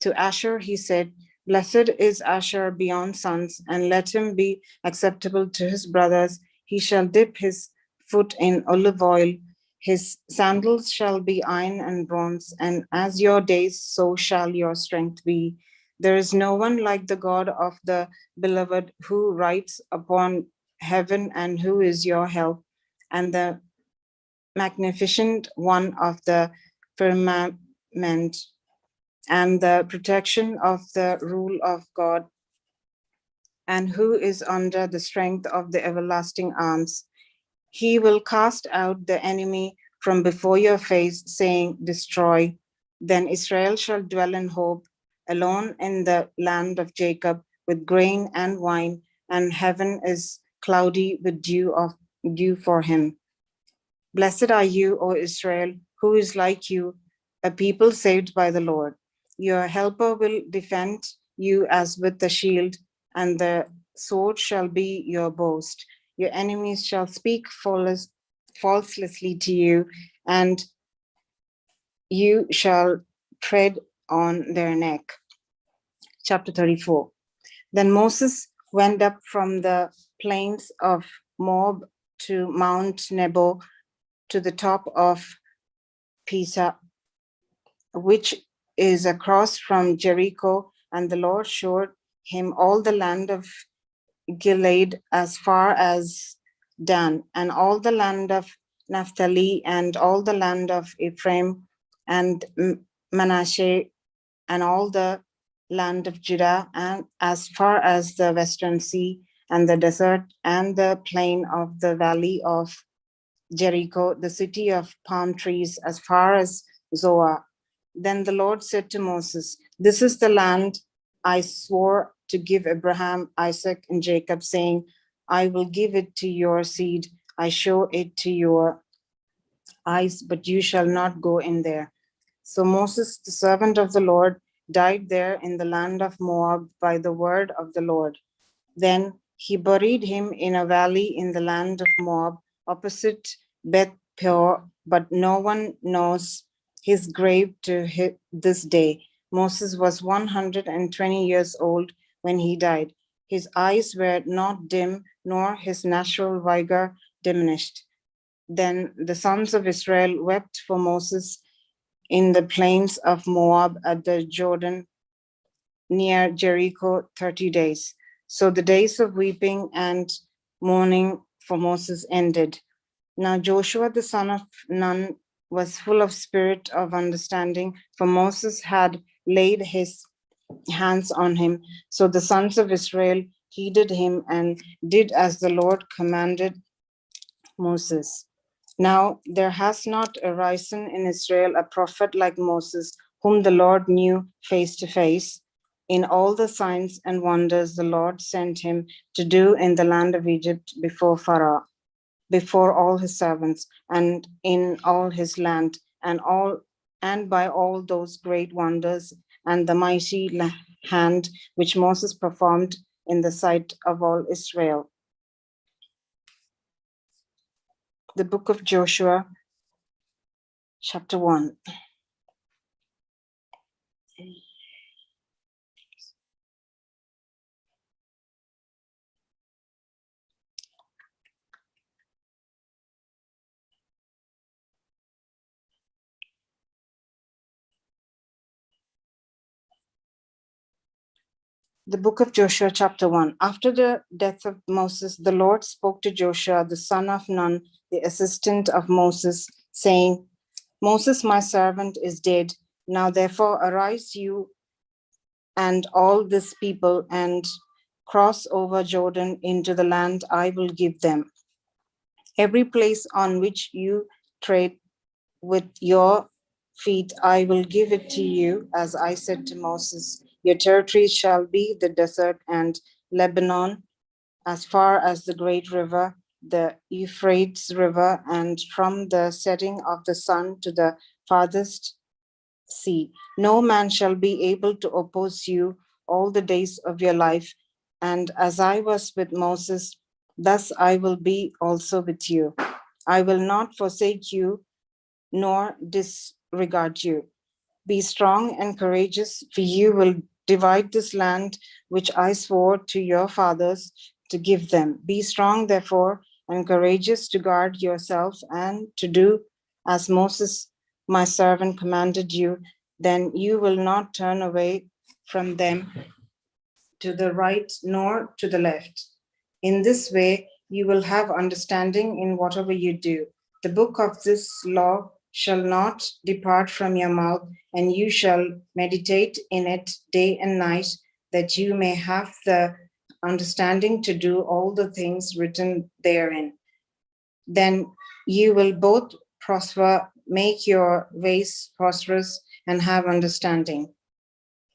To Asher he said, Blessed is Asher beyond sons, and let him be acceptable to his brothers. He shall dip his foot in olive oil. His sandals shall be iron and bronze, and as your days, so shall your strength be. There is no one like the God of the beloved, who rides upon heaven and who is your help, and the magnificent one of the firmament, and the protection of the rule of God, and who is under the strength of the everlasting arms. He will cast out the enemy from before your face, saying, Destroy. Then Israel shall dwell in hope, alone in the land of Jacob, with grain and wine, and heaven is cloudy with dew for him. Blessed are you, O Israel, who is like you, a people saved by the Lord. Your helper will defend you as with a shield, and the sword shall be your boast. Your enemies shall speak falsely to you, and you shall tread on their neck. Chapter 34. Then Moses went up from the plains of Moab to Mount Nebo, to the top of Pisgah, which is across from Jericho, and the Lord showed him all the land of Gilead as far as Dan, and all the land of Naphtali, and all the land of Ephraim and Manasseh, and all the land of Judah, and as far as the western sea, and the desert, and the plain of the valley of Jericho, the city of palm trees, as far as Zoar. Then the Lord said to Moses, This is the land I swore to give Abraham, Isaac, and Jacob, saying, I will give it to your seed. I show it to your eyes, but you shall not go in there. So Moses, the servant of the Lord, died there in the land of Moab by the word of the Lord. Then he buried him in a valley in the land of Moab, opposite Beth Peor, but no one knows his grave to this day. Moses was 120 years old when he died. His eyes were not dim, nor his natural vigor diminished. Then the sons of Israel wept for Moses in the plains of Moab at the Jordan near Jericho 30 days. So the days of weeping and mourning for Moses ended. Now Joshua the son of Nun was full of spirit of understanding, for Moses had laid his hands on him. So the sons of Israel heeded him and did as the Lord commanded Moses. Now there has not arisen in Israel a prophet like Moses, whom the Lord knew face to face. In all the signs and wonders the Lord sent him to do in the land of Egypt before Pharaoh, before all his servants, and in all his land, and by all those great wonders and the mighty hand which Moses performed in the sight of all Israel. The book of Joshua, chapter 1. The book of Joshua, chapter 1. After the death of Moses, the Lord spoke to Joshua, the son of Nun, the assistant of Moses, saying, Moses, my servant, is dead. Now therefore arise you and all this people and cross over Jordan into the land I will give them. Every place on which you tread with your feet, I will give it to you, as I said to Moses. Your territory shall be the desert and Lebanon, as far as the great river, the Euphrates River, and from the setting of the sun to the farthest sea. No man shall be able to oppose you all the days of your life. And as I was with Moses, thus I will be also with you. I will not forsake you nor disregard you. Be strong and courageous, for you will divide this land which I swore to your fathers to give them. Be strong, therefore, and courageous to guard yourself and to do as Moses, my servant, commanded you. Then you will not turn away from them to the right nor to the left. In this way, you will have understanding in whatever you do. The book of this law shall not depart from your mouth, and you shall meditate in it day and night, that you may have the understanding to do all the things written therein. Then you will both prosper, make your ways prosperous, and have understanding.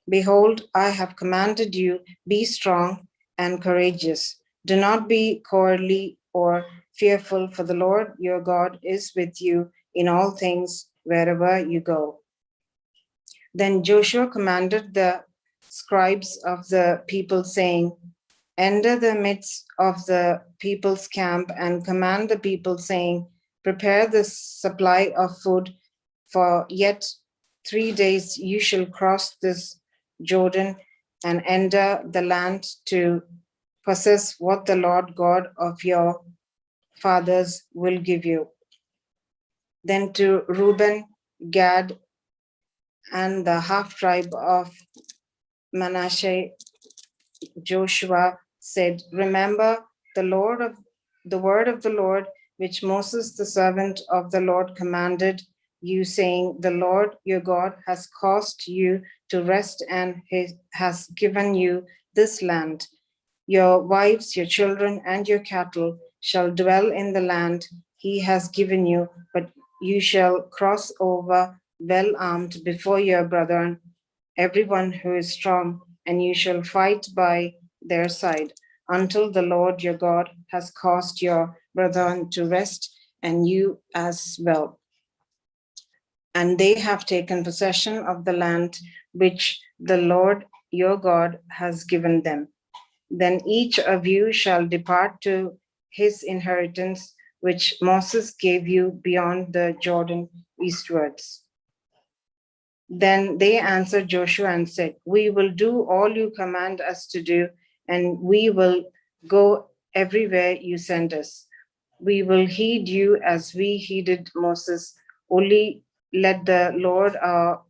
Behold, I have commanded you, be strong and courageous. Do not be cowardly or fearful, for the Lord your God is with you in all things wherever you go. Then Joshua commanded the scribes of the people, saying, enter the midst of the people's camp and command the people, saying, prepare the supply of food, for yet 3 days you shall cross this Jordan and enter the land to possess what the Lord God of your fathers will give you. Then to Reuben, Gad, and the half tribe of Manasseh, Joshua said, remember the word of the Lord, which Moses, the servant of the Lord, commanded you, saying, the Lord your God has caused you to rest and has given you this land. Your wives, your children, and your cattle shall dwell in the land he has given you, but you shall cross over well armed before your brethren, everyone who is strong, and you shall fight by their side until the Lord your God has caused your brethren to rest, and you as well. and they have taken possession of the land which the Lord your God has given them. Then each of you shall depart to his inheritance, which Moses gave you beyond the Jordan eastwards. Then they answered Joshua and said, we will do all you command us to do, and we will go everywhere you send us. We will heed you as we heeded Moses. Only let the Lord our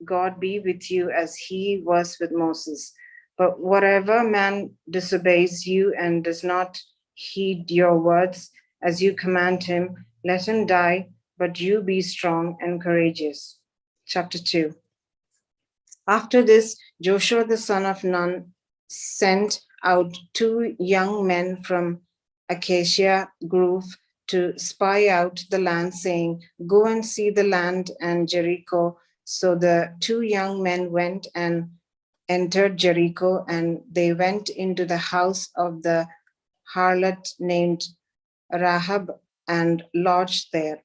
God be with you as he was with Moses. But whatever man disobeys you and does not heed your words as you command him, let him die, but you be strong and courageous. Chapter 2. After this, Joshua the son of Nun sent out 2 young men from Acacia Grove to spy out the land, saying, go and see the land and Jericho. So the 2 young men went and entered Jericho, and they went into the house of the harlot named Rahab and lodged there.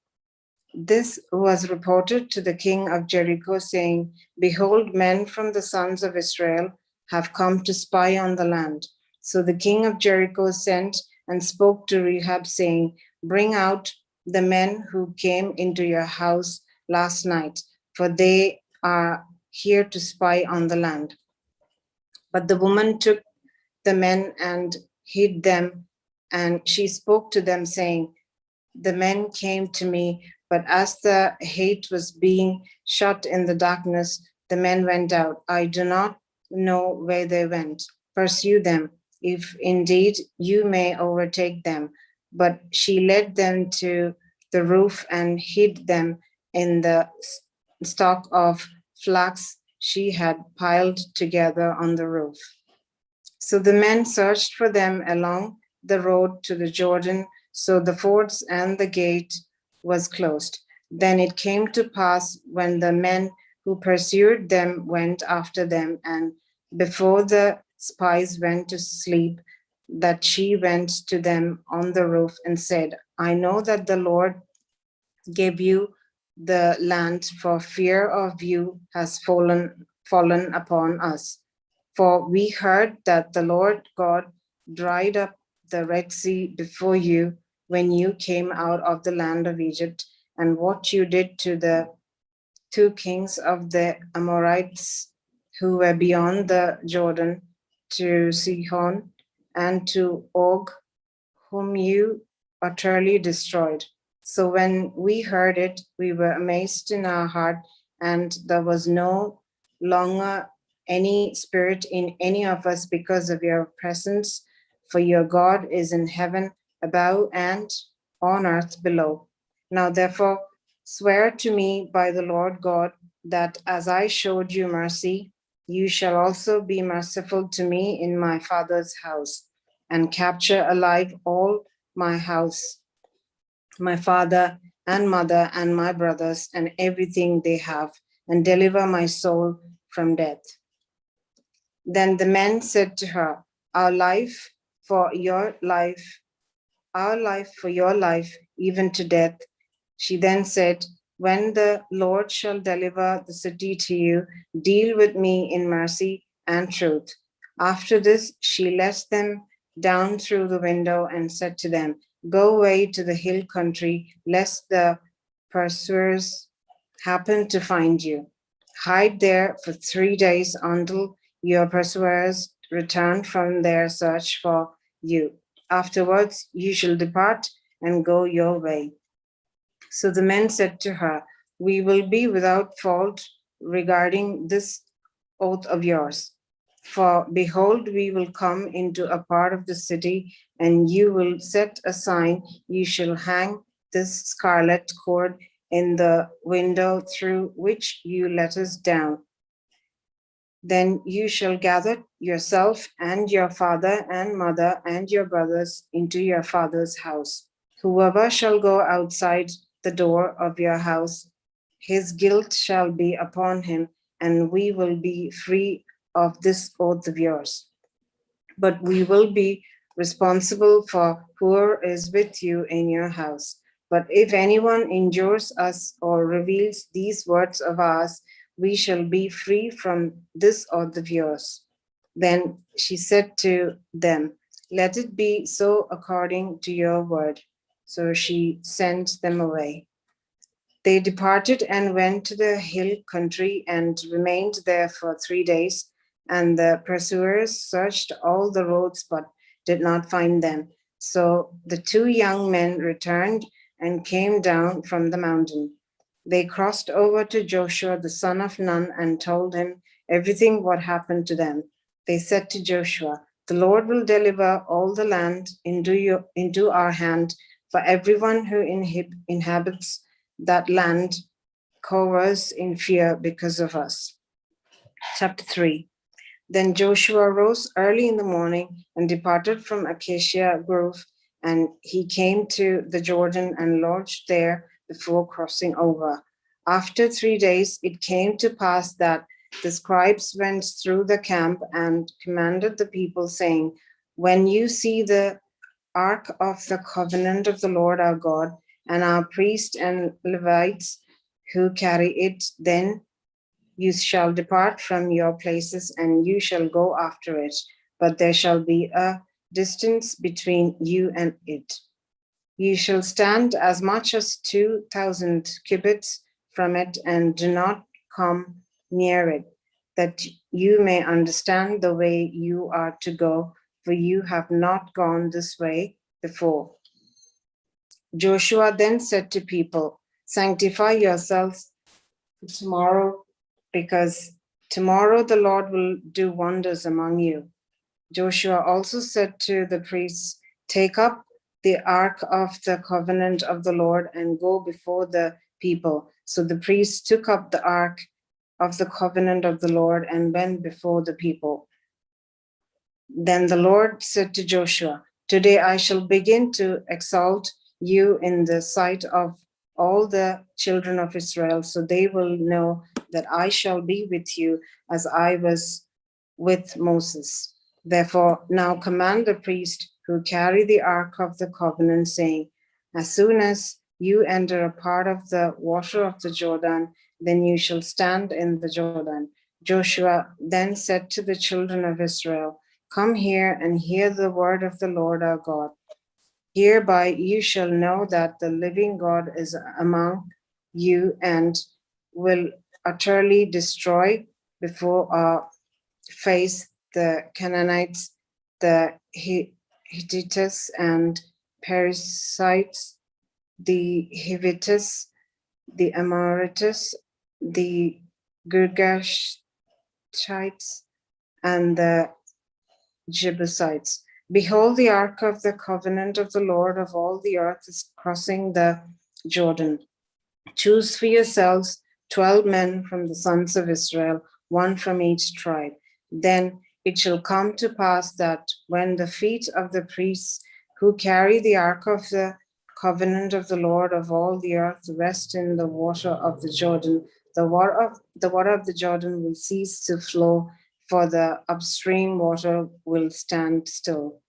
This was reported to the king of Jericho, saying, behold, men from the sons of Israel have come to spy on the land. So the king of Jericho sent and spoke to Rahab, saying, bring out the men who came into your house last night, for they are here to spy on the land. But the woman took the men and hid them, and she spoke to them, saying, the men came to me, but as the gate was being shut in the darkness, the men went out. I do not know where they went. Pursue them, if indeed you may overtake them. But she led them to the roof and hid them in the stock of flax she had piled together on the roof. So the men searched for them along the road to the Jordan, so the fords and the gate was closed. Then it came to pass, when the men who pursued them went after them, and before the spies went to sleep, that she went to them on the roof and said, I know that the Lord gave you the land, for fear of you has fallen upon us. For we heard that the Lord God dried up the Red Sea before you when you came out of the land of Egypt, and what you did to the 2 kings of the Amorites who were beyond the Jordan, to Sihon and to Og, whom you utterly destroyed. So when we heard it, we were amazed in our heart, and there was no longer any spirit in any of us because of your presence, for your God is in heaven above and on earth below. Now therefore swear to me by the Lord God that as I showed you mercy, you shall also be merciful to me in my father's house, and capture alive all my house, my father and mother and my brothers and everything they have, and deliver my soul from death. Then the men said to her, our life for your life, even to death. She then said, when the Lord shall deliver the city to you, deal with me in mercy and truth. After this, she let them down through the window and said to them, go away to the hill country, lest the pursuers happen to find you. Hide there for 3 days until your pursuers return from their search for you. Afterwards, you shall depart and go your way. So the men said to her, we will be without fault regarding this oath of yours. For behold, we will come into a part of the city, and you will set a sign. You shall hang this scarlet cord in the window through which you let us down. Then you shall gather yourself and your father and mother and your brothers into your father's house. Whoever shall go outside the door of your house, his guilt shall be upon him, and we will be free of this oath of yours. But we will be responsible for whoever is with you in your house. But if anyone injures us or reveals these words of ours, we shall be free from this oath of yours. Then she said to them, let it be so according to your word. So she sent them away. They departed and went to the hill country and remained there for 3 days. And the pursuers searched all the roads but did not find them. So the 2 young men returned and came down from the mountain. They crossed over to Joshua, the son of Nun, and told him everything what happened to them. They said to Joshua, the Lord will deliver all the land into our hand, for everyone who inhabits that land cowers in fear because of us. Chapter 3. Then Joshua rose early in the morning and departed from Acacia Grove, and he came to the Jordan and lodged there before crossing over. After 3 days, it came to pass that the scribes went through the camp and commanded the people, saying, when you see the ark of the covenant of the Lord our God, and our priests and Levites who carry it, then you shall depart from your places and you shall go after it, but there shall be a distance between you and it. You shall stand as much as 2,000 cubits from it and do not come near it, that you may understand the way you are to go, for you have not gone this way before. Joshua then said to people, sanctify yourselves tomorrow, because tomorrow the Lord will do wonders among you. Joshua also said to the priests, take up the ark of the covenant of the Lord and go before the people. So the priests took up the ark of the covenant of the Lord and went before the people. Then the Lord said to Joshua, today I shall begin to exalt you in the sight of all the children of Israel, so they will know that I shall be with you as I was with Moses. Therefore, now command the priest who carry the ark of the covenant, saying, as soon as you enter a part of the water of the Jordan, then you shall stand in the Jordan. Joshua then said to the children of Israel, come here and hear the word of the Lord our God. Hereby you shall know that the living God is among you and will utterly destroy before our face the Canaanites, the Hittites and Perizzites, the Hivites, the Amorites, the Girgashites, and the Jebusites. Behold, the ark of the covenant of the Lord of all the earth is crossing the Jordan. Choose for yourselves 12 men from the sons of Israel, 1 from each tribe. Then it shall come to pass that when the feet of the priests who carry the ark of the covenant of the Lord of all the earth rest in the water of the Jordan, the water of the Jordan will cease to flow, for the upstream water will stand still.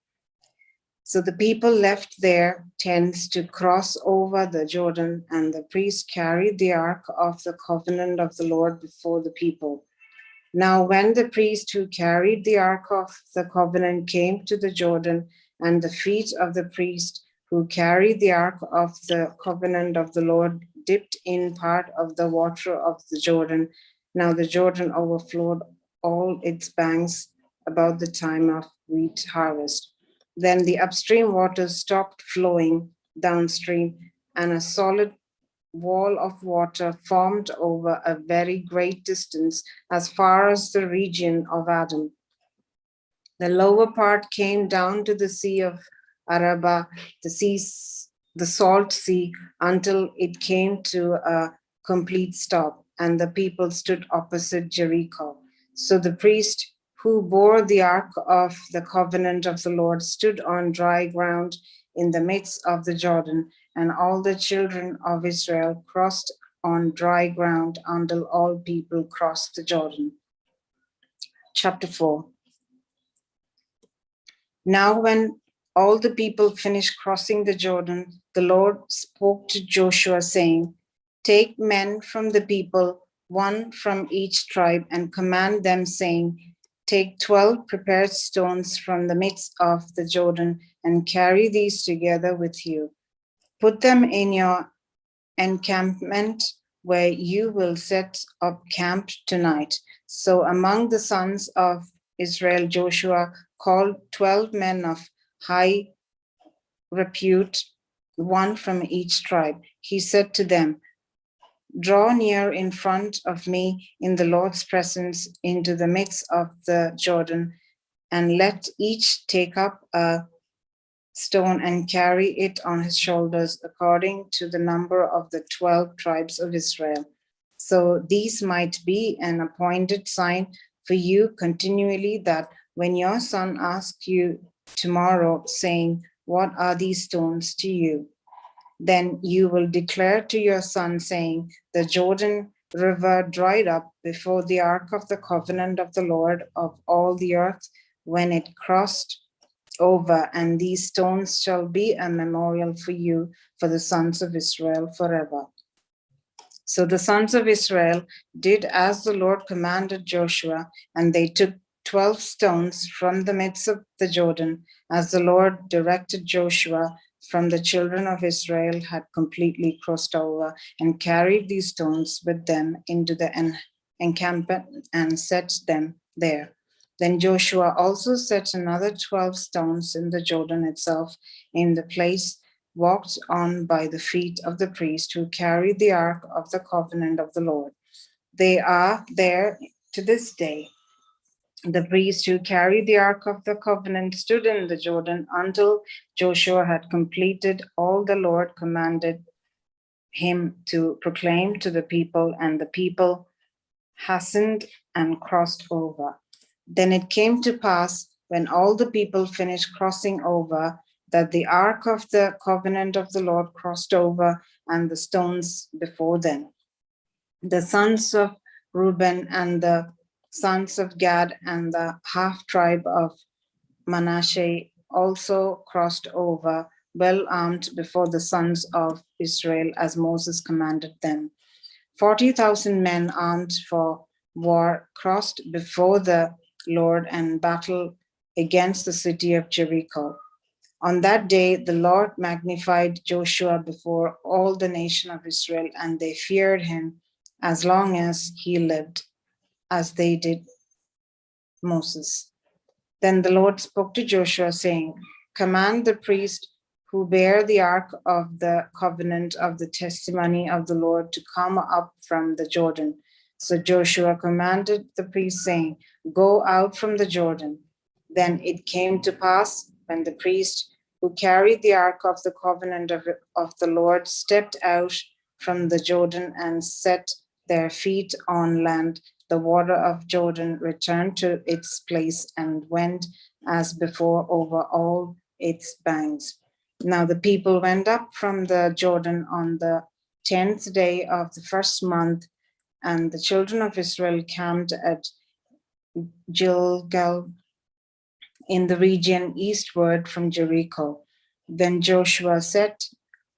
So the people left their tents to cross over the Jordan, and the priests carried the ark of the covenant of the Lord before the people. Now when the priest who carried the ark of the covenant came to the Jordan, and the feet of the priest who carried the ark of the covenant of the Lord dipped in part of the water of the Jordan, now the Jordan overflowed all its banks about the time of wheat harvest. Then the upstream waters stopped flowing downstream, and a solid wall of water formed over a very great distance as far as the region of Adam. The lower part came down to the Sea of Araba, the salt sea, until it came to a complete stop, and the people stood opposite Jericho. So the priest who bore the ark of the covenant of the Lord stood on dry ground in the midst of the Jordan, and all the children of Israel crossed on dry ground until all people crossed the Jordan. Chapter 4. Now when all the people finished crossing the Jordan, the Lord spoke to Joshua, saying, "Take men from the people, one from each tribe, and command them, saying, Take 12 prepared stones from the midst of the Jordan, and carry these together with you. Put them in your encampment where you will set up camp tonight." So among the sons of Israel, Joshua called 12 men of high repute, one from each tribe. He said to them, "Draw near in front of me in the Lord's presence into the midst of the Jordan, and let each take up a stone and carry it on his shoulders according to the number of the 12 tribes of Israel. So these might be an appointed sign for you continually, that when your son asks you tomorrow, saying, What are these stones to you? Then you will declare to your son, saying, The Jordan River dried up before the ark of the covenant of the Lord of all the earth when it crossed over, and these stones shall be a memorial for you, for the sons of Israel forever. So the sons of Israel did as the Lord commanded Joshua, and they took 12 stones from the midst of the Jordan, as the Lord directed Joshua, from the children of Israel had completely crossed over, and carried these stones with them into the encampment and set them there. Then Joshua also set another 12 stones in the Jordan itself, in the place walked on by the feet of the priest who carried the ark of the covenant of the Lord. They are there to this day. The priest who carried the ark of the covenant stood in the Jordan until Joshua had completed all the Lord commanded him to proclaim to the people, and the people hastened and crossed over. Then it came to pass, when all the people finished crossing over, that the ark of the covenant of the Lord crossed over, and the stones before them. The sons of Reuben and the sons of Gad and the half tribe of Manasseh also crossed over, well armed before the sons of Israel, as Moses commanded them. 40,000 men armed for war crossed before the Lord and battled against the city of Jericho. On that day, the Lord magnified Joshua before all the nation of Israel, and they feared him as long as he lived, as they did Moses. Then the Lord spoke to Joshua, saying, Command the priest who bear the ark of the covenant of the testimony of the Lord to come up from the Jordan. So Joshua commanded the priest, saying, Go out from the Jordan. Then it came to pass, when the priest who carried the ark of the covenant of the Lord stepped out from the Jordan and set their feet on land, the water of Jordan returned to its place and went as before over all its banks. Now the people went up from the Jordan on the 10th day of the first month, and the children of Israel camped at Gilgal in the region eastward from Jericho. Then Joshua set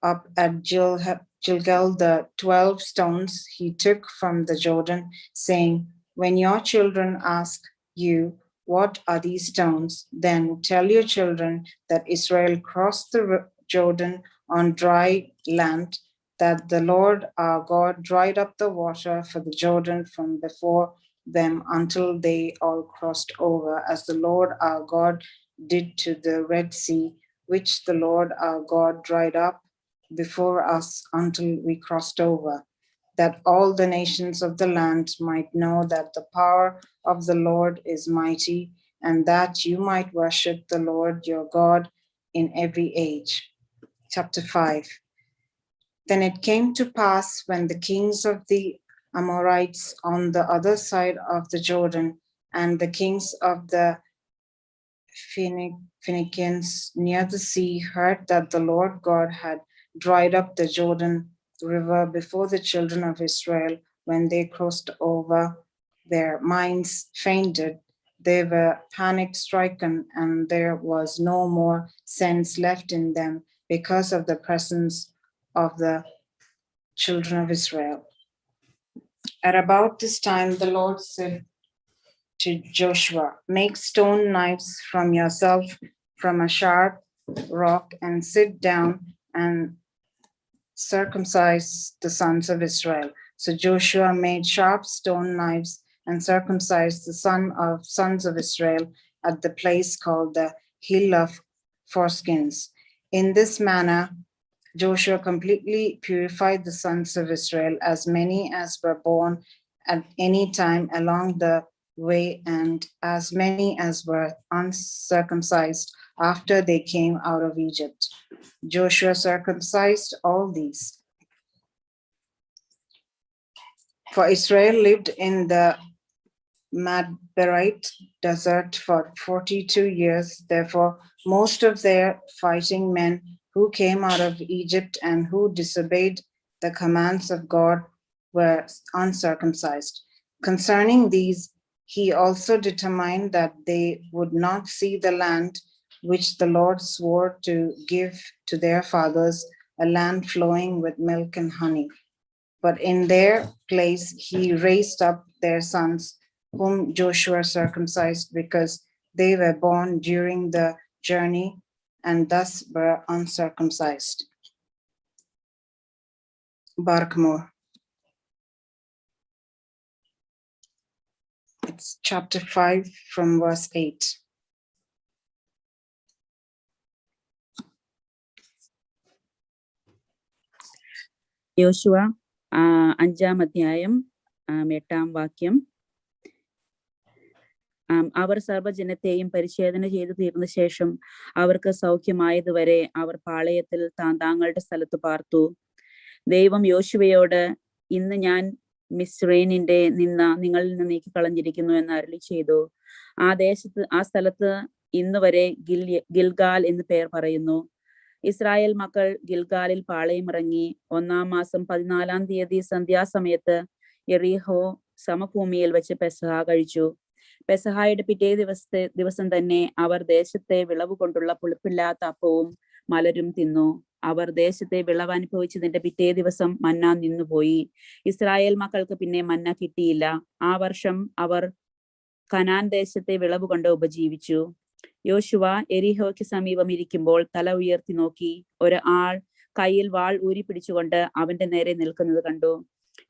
up at Gilgal the 12 stones he took from the Jordan, saying, When your children ask you, What are these stones? Then tell your children that Israel crossed the Jordan on dry land, that the Lord our God dried up the water for the Jordan from before them until they all crossed over, as the Lord our God did to the Red Sea, which the Lord our God dried up before us until we crossed over, that all the nations of the land might know that the power of the Lord is mighty, and that you might worship the Lord your God in every age. Chapter 5. Then it came to pass, when the kings of the Amorites on the other side of the Jordan and the kings of the Phoenicians near the sea heard that the Lord God had dried up the Jordan River before the children of Israel when they crossed over, their minds fainted. they were panic-stricken, and there was no more sense left in them because of the presence of the children of Israel. At about this time, the Lord said to Joshua, "Make stone knives from yourself from a sharp rock, and sit down and circumcise the sons of Israel." So Joshua made sharp stone knives and circumcised the sons of Israel at the place called the Hill of Foreskins. In this manner, Joshua completely purified the sons of Israel, as many as were born at any time along the way, and as many as were uncircumcised after they came out of Egypt. Joshua circumcised all these. For Israel lived in the Madberite desert for 42 years. Therefore, most of their fighting men who came out of Egypt and who disobeyed the commands of God were uncircumcised. Concerning these, he also determined that they would not see the land which the Lord swore to give to their fathers, a land flowing with milk and honey. But in their place, he raised up their sons, whom Joshua circumcised, because they were born during the journey and thus were uncircumcised. Barkmore. It's chapter 5 from verse 8. യോശുവ 5-ാം അധ്യായം 8-ാം വാക്യം. അവർ സർവ്വജനത്തെയും പരിച്ഛേദന ചെയ്തു തീർന്ന ശേഷം അവർക്ക് സൗഖ്യമായതുവരെ അവർ പാളയത്തിൽ താങ്കളുടെ സ്ഥലത്ത് പാർത്തു. ദൈവം യോശുവയോട്, "ഇന്ന് ഞാൻ മിസ്രൈനിന്റെ നിന്ന നിങ്ങളിൽ നിന്ന് നീക്കിക്കളഞ്ഞിരിക്കുന്നു" എന്ന് അരുളി ചെയ്തു. ആ സ്ഥലത്ത് ഇന്നുവരെ ഗിൽഗാൽ എന്ന് പേർ പറയുന്നു. ഇസ്രായേൽ മക്കൾ ഗിൽഗാലിൽ പാളയമിറങ്ങി 1-ാം മാസം 14-ാം തീയതി സന്ധ്യാസമയത്ത് യെറിഹോ സമഭൂമിയിൽ വെച്ച് പെസഹ കഴിച്ചു. പെസഹായുടെ പിറ്റേ ദിവസം തന്നെ അവർ ദേശത്തെ വിളവ് കൊണ്ടുള്ള പുളിപ്പില്ലാത്ത അപ്പവും മലരും തിന്നു. അവർ ദേശത്തെ വിളവ് അനുഭവിച്ചതിന്റെ പിറ്റേ ദിവസം മന്ന നിന്നുപോയി. ഇസ്രായേൽ മക്കൾക്ക് പിന്നെ മന്ന കിട്ടിയില്ല. ആ വർഷം അവർ കനാൻ ദേശത്തെ വിളവ് കൊണ്ട് ഉപജീവിച്ചു. യോശുവ എരിഹോയ്ക്ക് സമീപം ഇരിക്കുമ്പോൾ തല ഉയർത്തി നോക്കി. ഒരു ആൾ കയ്യിൽ വാൾ ഊരി പിടിച്ചുകൊണ്ട് അവന്റെ നേരെ നിൽക്കുന്നത് കണ്ടു.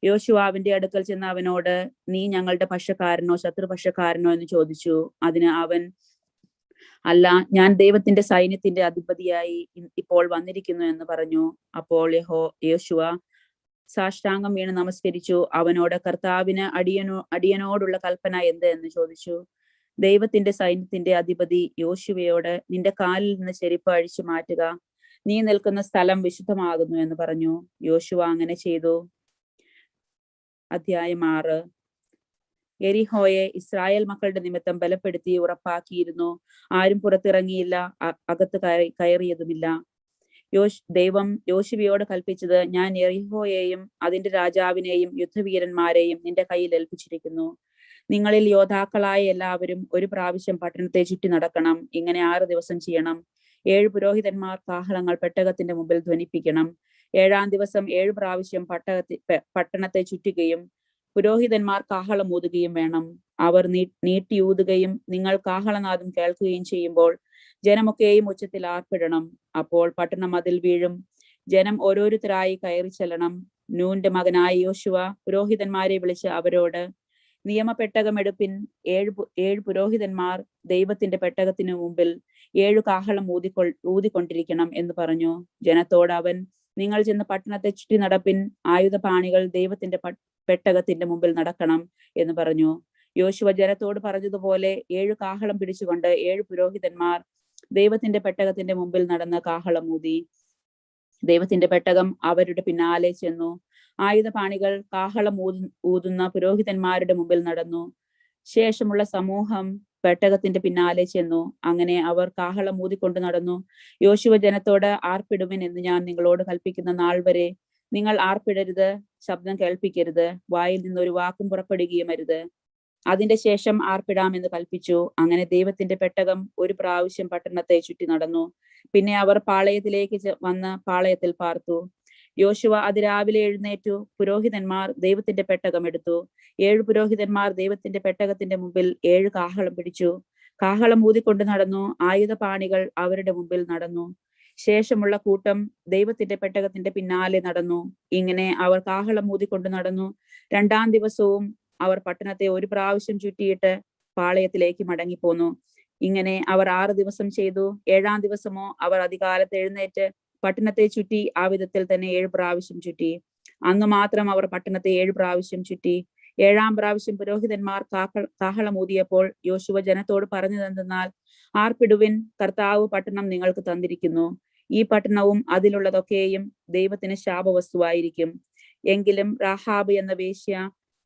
യോശുവ അവന്റെ അടുക്കൽ ചെന്ന് അവനോട്, "നീ ഞങ്ങളുടെ പക്ഷക്കാരനോ ശത്രുപക്ഷക്കാരനോ എന്ന് ചോദിച്ചു." അതിന് അവൻ, "അല്ല, ഞാൻ ദൈവത്തിന്റെ സൈന്യത്തിന്റെ അധിപതിയായി ഇപ്പോൾ വന്നിരിക്കുന്നു" എന്ന് പറഞ്ഞു. അപ്പോൾ യോശുവ സാഷ്ടാംഗം വീണ് നമസ്കരിച്ചു. അവനോട്, "കർത്താവിന് അടിയനോടുള്ള കൽപ്പന എന്ത്?" എന്ന് ചോദിച്ചു. ദൈവത്തിന്റെ സൈന്യത്തിന്റെ അധിപതി യോശുവയോട്, "നിന്റെ കാലിൽ നിന്ന് ചെരിപ്പ് അഴിച്ചു മാറ്റുക, നീ നിൽക്കുന്ന സ്ഥലം വിശുദ്ധമാകുന്നു" എന്ന് പറഞ്ഞു. യോശുവ അങ്ങനെ ചെയ്തു. അധ്യായം 6. എരിഹോയെ ഇസ്രായേൽ മക്കളുടെ നിമിത്തം ബലപ്പെടുത്തി ഉറപ്പാക്കിയിരുന്നു. ആരും പുറത്തിറങ്ങിയില്ല, അകത്ത് കയറിയതുമില്ല. ദൈവം യോശുവയോട് കൽപ്പിച്ചത്, "ഞാൻ എരിഹോയെയും അതിന്റെ രാജാവിനെയും യുദ്ധവീരന്മാരെയും നിന്റെ കയ്യിൽ ഏൽപ്പിച്ചിരിക്കുന്നു. നിങ്ങളിൽ യോദ്ധാക്കളായ എല്ലാവരും ഒരു പ്രാവശ്യം പട്ടണത്തെ ചുറ്റി നടക്കണം. ഇങ്ങനെ 6 ദിവസം ചെയ്യണം. 7 പുരോഹിതന്മാർ കാഹളങ്ങൾ പെട്ടകത്തിന്റെ മുമ്പിൽ ധ്വനിപ്പിക്കണം. 7-ാം ദിവസം 7 പ്രാവശ്യം പട്ടണത്തെ ചുറ്റുകയും പുരോഹിതന്മാർ കാഹളം ഊതുകയും വേണം. അവർ നീട്ടിയൂതുകയും നിങ്ങൾ കാഹളനാദം കേൾക്കുകയും ചെയ്യുമ്പോൾ ജനമൊക്കെയും ഉച്ചത്തിൽ ആർപ്പിടണം. അപ്പോൾ പട്ടണം അതിൽ വീഴും. ജനം ഓരോരുത്തരായി കയറി ചെല്ലണം. നൂന്റെ മകനായ യോശുവ പുരോഹിതന്മാരെ വിളിച്ച് അവരോട്, "നിയമപ്പെട്ടകം എടുപ്പിൻ." 7 പുരോഹിതന്മാർ ദൈവത്തിന്റെ പെട്ടകത്തിനു മുമ്പിൽ 7 കാഹളം ഊതിക്കൊണ്ടിരിക്കണം എന്ന് പറഞ്ഞു. ജനത്തോട് അവൻ, "നിങ്ങൾ ചെന്ന് പട്ടണത്തെ ചുറ്റി നടപ്പിൻ. ആയുധപാണികൾ ദൈവത്തിന്റെ പെട്ടകത്തിന്റെ മുമ്പിൽ നടക്കണം" എന്ന് പറഞ്ഞു. യോശുവ ജനത്തോട് പറഞ്ഞതുപോലെ 7 കാഹളം പിടിച്ചുകൊണ്ട് 7 പുരോഹിതന്മാർ ദൈവത്തിന്റെ പെട്ടകത്തിന്റെ മുമ്പിൽ നടന്ന് കാഹളം ഊതി. ദൈവത്തിന്റെ പെട്ടകം അവരുടെ പിന്നാലെ ചെന്നു. ആയുധപാണികൾ കാഹളം ഊതുന്ന പുരോഹിതന്മാരുടെ മുമ്പിൽ നടന്നു. ശേഷമുള്ള സമൂഹം പെട്ടകത്തിന്റെ പിന്നാലെ ചെന്നു. അങ്ങനെ അവർ കാഹളം ഊതിക്കൊണ്ട് നടന്നു. യോശുവ ജനത്തോട്, "ആർപ്പിടുവിൻ എന്ന് ഞാൻ നിങ്ങളോട് കൽപ്പിക്കുന്ന നാൾ വരെ നിങ്ങൾ ആർപ്പിടരുത്, ശബ്ദം കേൾപ്പിക്കരുത്, വായിൽ നിന്ന് ഒരു വാക്കും പുറപ്പെടുകയും അരുത്. അതിന്റെ ശേഷം ആർപ്പിടാമെന്ന് കൽപ്പിച്ചു. അങ്ങനെ ദൈവത്തിന്റെ പെട്ടകം ഒരു പ്രാവശ്യം പട്ടണത്തെ ചുറ്റി നടന്നു. പിന്നെ അവർ പാളയത്തിലേക്ക് വന്ന് പാളയത്തിൽ പാർത്തു. യോശുവ അതിരാവിലെ എഴുന്നേറ്റു. പുരോഹിതന്മാർ ദൈവത്തിന്റെ പെട്ടകം എടുത്തു. 7 പുരോഹിതന്മാർ ദൈവത്തിന്റെ പെട്ടകത്തിന്റെ മുമ്പിൽ 7 കാഹളം പിടിച്ചു. കാഹളം ഊതിക്കൊണ്ട് നടന്നു. ആയുധപാണികൾ അവരുടെ മുമ്പിൽ നടന്നു. ശേഷമുള്ള കൂട്ടം ദൈവത്തിന്റെ പെട്ടകത്തിന്റെ പിന്നാലെ നടന്നു. ഇങ്ങനെ അവർ കാഹളം ഊതിക്കൊണ്ട് നടന്നു. 2-ാം ദിവസവും അവർ പട്ടണത്തെ ഒരു പ്രാവശ്യം ചുറ്റിയിട്ട് പാളയത്തിലേക്ക് മടങ്ങിപ്പോന്നു. ഇങ്ങനെ അവർ 6 ദിവസം ചെയ്തു. 7-ാം ദിവസമോ അവർ അതികാലത്ത് എഴുന്നേറ്റ് പട്ടണത്തെ ചുറ്റി. ആ വിധത്തിൽ തന്നെ 7 പ്രാവശ്യം ചുറ്റി. അന്ന് മാത്രം അവർ പട്ടണത്തെ 7 പ്രാവശ്യം ചുറ്റി. 7-ാം പ്രാവശ്യം പുരോഹിതന്മാർ കാഹളം ഊതിയപ്പോൾ യോശുവ ജനത്തോട് പറഞ്ഞതെന്തെന്നാൽ, ആർപ്പിടുവിൻ, കർത്താവ് പട്ടണം നിങ്ങൾക്ക് തന്നിരിക്കുന്നു. ഈ പട്ടണവും അതിലുള്ളതൊക്കെയും ദൈവത്തിന് ശാപവസ്തുവായിരിക്കും. എങ്കിലും രാഹാബ് എന്ന വേശ്യ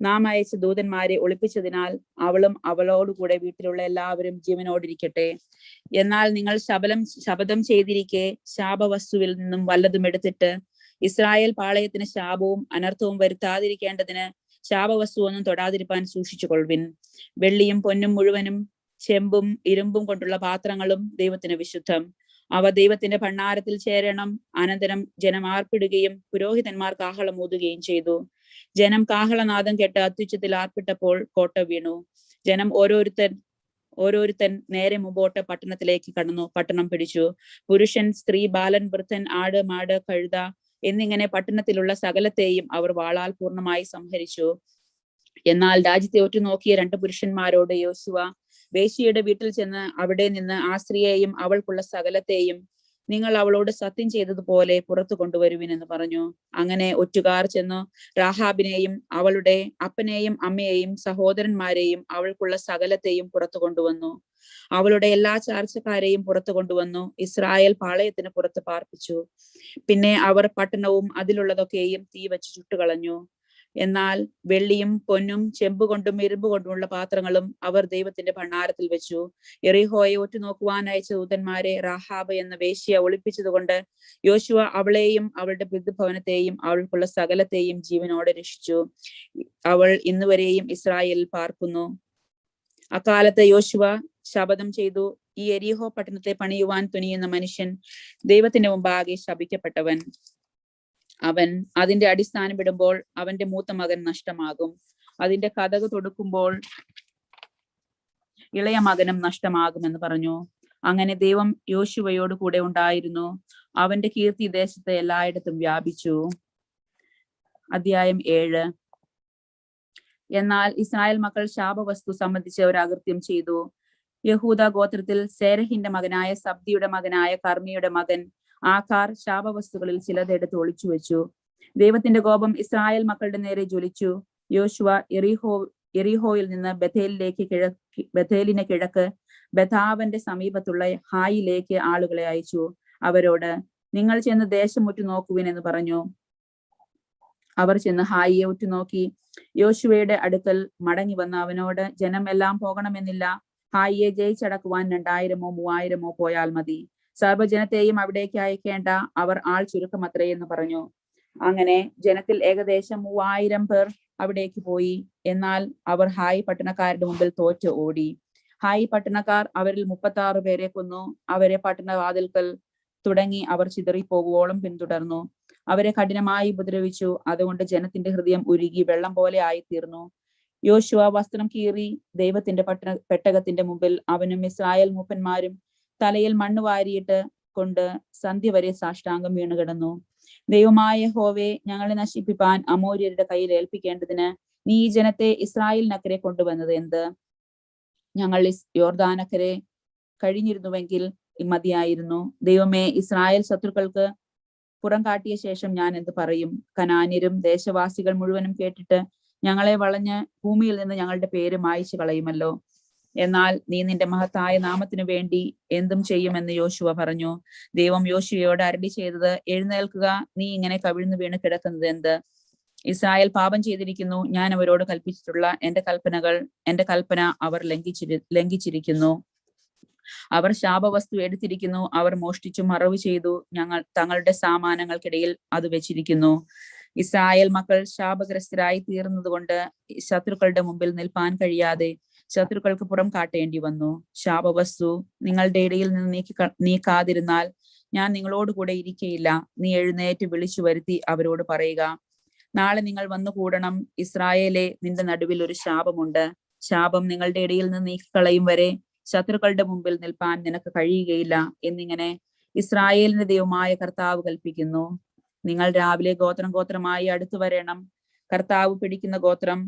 നാം അയച്ച ദൂതന്മാരെ ഒളിപ്പിച്ചതിനാൽ അവളും അവളോടുകൂടെ വീട്ടിലുള്ള എല്ലാവരും ജീവനോടിരിക്കട്ടെ. എന്നാൽ നിങ്ങൾ ശപഥം ചെയ്തിരിക്കെ ശാപവസ്തുവിൽ നിന്നും വല്ലതും എടുത്തിട്ട് ഇസ്രായേൽ പാളയത്തിന് ശാപവും അനർത്ഥവും വരുത്താതിരിക്കേണ്ടതിന് ശാപവസ്തു ഒന്നും തൊടാതിരിപ്പാൻ സൂക്ഷിച്ചുകൊള്ളുവിൻ. വെള്ളിയും പൊന്നും മുഴുവനും ചെമ്പും ഇരുമ്പും കൊണ്ടുള്ള പാത്രങ്ങളും ദൈവത്തിന് വിശുദ്ധം. അവ ദൈവത്തിന്റെ ഭണ്ഡാരത്തിൽ ചേരണം. അനന്തരം ജനം ആർപ്പിടുകയും പുരോഹിതന്മാർ കാഹളം ഊതുകയും ചെയ്തു. ജനം കാഹളനാദം കേട്ട് അത്യുച്ചത്തിൽ ആർപ്പിട്ടപ്പോൾ കോട്ട വീണു. ജനം ഓരോരുത്തൻ നേരെ മുമ്പോട്ട് പട്ടണത്തിലേക്ക് കടന്നു. പട്ടണം പിടിച്ചു. പുരുഷൻ, സ്ത്രീ, ബാലൻ, വൃദ്ധൻ, ആട്, മാട്, കഴുത എന്നിങ്ങനെ പട്ടണത്തിലുള്ള സകലത്തെയും അവർ വാളാൽ പൂർണ്ണമായി സംഹരിച്ചു. എന്നാൽ രാജ്യത്തെ ഒറ്റുനോക്കിയ 2 പുരുഷന്മാരോട് യോശുവ വേശ്യയുടെ വീട്ടിൽ ചെന്ന് അവിടെ നിന്ന് ആ സ്ത്രീയെയും അവൾക്കുള്ള സകലത്തെയും നിങ്ങൾ അവളോട് സത്യം ചെയ്തതുപോലെ പുറത്തു കൊണ്ടുവരുവിൻ എന്ന് പറഞ്ഞു. അങ്ങനെ ഒറ്റുകാർ ചെന്നു രാഹാബിനെയും അവളുടെ അപ്പനെയും അമ്മയെയും സഹോദരന്മാരെയും അവൾക്കുള്ള സകലത്തെയും പുറത്തു കൊണ്ടുവന്നു. അവളുടെ എല്ലാ ചാർച്ചക്കാരെയും പുറത്തു കൊണ്ടുവന്നു. ഇസ്രായേൽ പാളയത്തിന് പുറത്ത് പാർപ്പിച്ചു. പിന്നെ അവർ പട്ടണവും അതിലുള്ളതൊക്കെയും തീ വെച്ച് ചുട്ടുകളഞ്ഞു. എന്നാൽ വെള്ളിയും പൊന്നും ചെമ്പുകൊണ്ടും ഇരുമ്പുകൊണ്ടുമുള്ള പാത്രങ്ങളും അവർ ദൈവത്തിന്റെ ഭണ്ഡാരത്തിൽ വെച്ചു. യെറിഹോയെ ഒറ്റുനോക്കുവാൻ അയച്ച ദൂതന്മാരെ രാഹാബ് എന്ന വേശ്യ ഒളിപ്പിച്ചതുകൊണ്ട് യോശുവ അവളെയും അവളുടെ പിതൃഭവനത്തെയും അവൾക്കുള്ള സകലത്തെയും ജീവനോടെ രക്ഷിച്ചു. അവൾ ഇന്നുവരെയും ഇസ്രായേലിൽ പാർക്കുന്നു. അക്കാലത്ത് യോശുവ ശപഥം ചെയ്തു, ഈ യെരിഹോ പട്ടണത്തെ പണിയുവാൻ തുനിയുന്ന മനുഷ്യൻ ദൈവത്തിന്റെ മുമ്പാകെ ശപിക്കപ്പെട്ടവൻ. അവൻ അതിന്റെ അടിസ്ഥാനം ഇടുമ്പോൾ അവന്റെ മൂത്ത മകൻ നഷ്ടമാകും. അതിന്റെ കതക് തൊടുക്കുമ്പോൾ ഇളയ മകനും നഷ്ടമാകുമെന്ന് പറഞ്ഞു. അങ്ങനെ ദൈവം യോശുവയോട് കൂടെ ഉണ്ടായിരുന്നു. അവന്റെ കീർത്തി ദേശത്ത് എല്ലായിടത്തും വ്യാപിച്ചു. അധ്യായം 7. എന്നാൽ ഇസ്രായേൽ മക്കൾ ശാപവസ്തു സംബന്ധിച്ച് ഒരു അകൃത്യം ചെയ്തു. യഹൂദ ഗോത്രത്തിൽ സേരഹിന്റെ മകനായ സബ്ദിയുടെ മകനായ കർമ്മിയുടെ മകൻ ആഖാർ ശാപവസ്തുക്കളിൽ ചിലതെടുത്ത് ഒളിച്ചു വെച്ചു. ദൈവത്തിന്റെ കോപം ഇസ്രായേൽ മക്കളുടെ നേരെ ജ്വലിച്ചു. യോശുവ യെരിഹോയിൽ നിന്ന് ബഥേലിന് കിഴക്ക് ബഥാവന്റെ സമീപത്തുള്ള ഹായിലേക്ക് ആളുകളെ അയച്ചു. അവരോട്, നിങ്ങൾ ചെന്ന് ദേശം ഉറ്റുനോക്കുവിൻ എന്ന് പറഞ്ഞു. അവർ ചെന്ന് ഹായിയെ ഉറ്റുനോക്കി. യോശുവയുടെ അടുക്കൽ മടങ്ങി വന്ന അവനോട്, ജനം എല്ലാം പോകണമെന്നില്ല. ഹായിയെ ജയിച്ചടക്കുവാൻ 2000-ഓ 3000-ഓ പോയാൽ മതി. സർവ്വജനത്തെയും അവിടേക്ക് അയക്കേണ്ട, അവർ ആൾ ചുരുക്കമത്രേ എന്ന് പറഞ്ഞു. അങ്ങനെ ജനത്തിൽ ഏകദേശം 3000 പേർ അവിടേക്ക് പോയി. എന്നാൽ അവർ ഹായി പട്ടണക്കാരുടെ മുമ്പിൽ തോറ്റ് ഓടി. ഹായി പട്ടണക്കാർ അവരിൽ 36 പേരെ കൊന്നു. അവരെ പട്ടണവാതിൽക്കൽ തുടങ്ങി അവർ ചിതറിപ്പോകുവോളം പിന്തുടർന്നു. അവരെ കഠിനമായി ഉപദ്രവിച്ചു. അതുകൊണ്ട് ജനത്തിന്റെ ഹൃദയം ഉരുകി വെള്ളം പോലെ ആയിത്തീർന്നു. യോശുവ വസ്ത്രം കീറി ദൈവത്തിന്റെ പെട്ടകത്തിന്റെ മുമ്പിൽ അവനും ഇസ്രായേൽ മൂപ്പന്മാരും തലയിൽ മണ്ണ് വാരിയിട്ട് കൊണ്ട് സന്ധ്യ വരെ സാഷ്ടാംഗം വീണുകിടന്നു. ദൈവമായ യഹോവേ, ഞങ്ങളെ നശിപ്പിപ്പാൻ അമോര്യരുടെ കയ്യിൽ ഏൽപ്പിക്കേണ്ടതിന് നീ ഈ ജനത്തെ ഇസ്രായേലിനക്കരെ കൊണ്ടുവന്നത് എന്ത്? ഞങ്ങൾ യോർദാനക്കരെ കഴിഞ്ഞിരുന്നുവെങ്കിൽ മതിയായിരുന്നു. ദൈവമേ, ഇസ്രായേൽ ശത്രുക്കൾക്ക് പുറം കാട്ടിയ ശേഷം ഞാൻ എന്ത് പറയും? കനാന്യരും ദേശവാസികൾ മുഴുവനും കേട്ടിട്ട് ഞങ്ങളെ വളഞ്ഞ് ഭൂമിയിൽ നിന്ന് ഞങ്ങളുടെ പേര് മായ്ച്ചു കളയുമല്ലോ. എന്നാൽ നീ നിന്റെ മഹത്തായ നാമത്തിനു വേണ്ടി എന്തും ചെയ്യുമെന്ന് യോശുവ പറഞ്ഞു. ദൈവം യോശുവയോട് അരുളി ചെയ്തത്, എഴുന്നേൽക്കുക, നീ ഇങ്ങനെ കവിഴ്ന്നു വീണ് കിടക്കുന്നത് എന്ത്? ഇസ്രായേൽ പാപം ചെയ്തിരിക്കുന്നു. ഞാൻ അവരോട് കൽപ്പിച്ചിട്ടുള്ള എന്റെ കൽപ്പന അവർ ലംഘിച്ചിരിക്കുന്നു. അവർ ശാപവസ്തു എടുത്തിരിക്കുന്നു. അവർ മോഷ്ടിച്ചു മറവ് ചെയ്തു തങ്ങളുടെ സാമാനങ്ങൾക്കിടയിൽ അത് വെച്ചിരിക്കുന്നു. ഇസ്രായേൽ മക്കൾ ശാപഗ്രസ്തരായി തീർന്നതുകൊണ്ട് ശത്രുക്കളുടെ മുമ്പിൽ നിൽപ്പാൻ കഴിയാതെ ശത്രുക്കൾക്ക് പുറം കാട്ടേണ്ടി വന്നു. ശാപവസ്തു നിങ്ങളുടെ ഇടയിൽ നിന്ന് നീക്കാതിരുന്നാൽ ഞാൻ നിങ്ങളോട് കൂടെ ഇരിക്കയില്ല. നീ എഴുന്നേറ്റ് വിളിച്ചു വരുത്തി അവരോട് പറയുക, നാളെ നിങ്ങൾ വന്നു കൂടണം. ഇസ്രായേലെ, നിന്റെ നടുവിൽ ഒരു ശാപമുണ്ട്. ശാപം നിങ്ങളുടെ ഇടയിൽ നിന്ന് നീക്കിക്കളയും വരെ ശത്രുക്കളുടെ മുമ്പിൽ നിൽപ്പാൻ നിനക്ക് കഴിയുകയില്ല എന്നിങ്ങനെ ഇസ്രായേലിന്റെ ദൈവമായ കർത്താവ് കൽപ്പിക്കുന്നു. നിങ്ങൾ രാവിലെ ഗോത്രം ഗോത്രമായി അടുത്തു വരണം. കർത്താവ് പിടിക്കുന്ന ഗോത്രം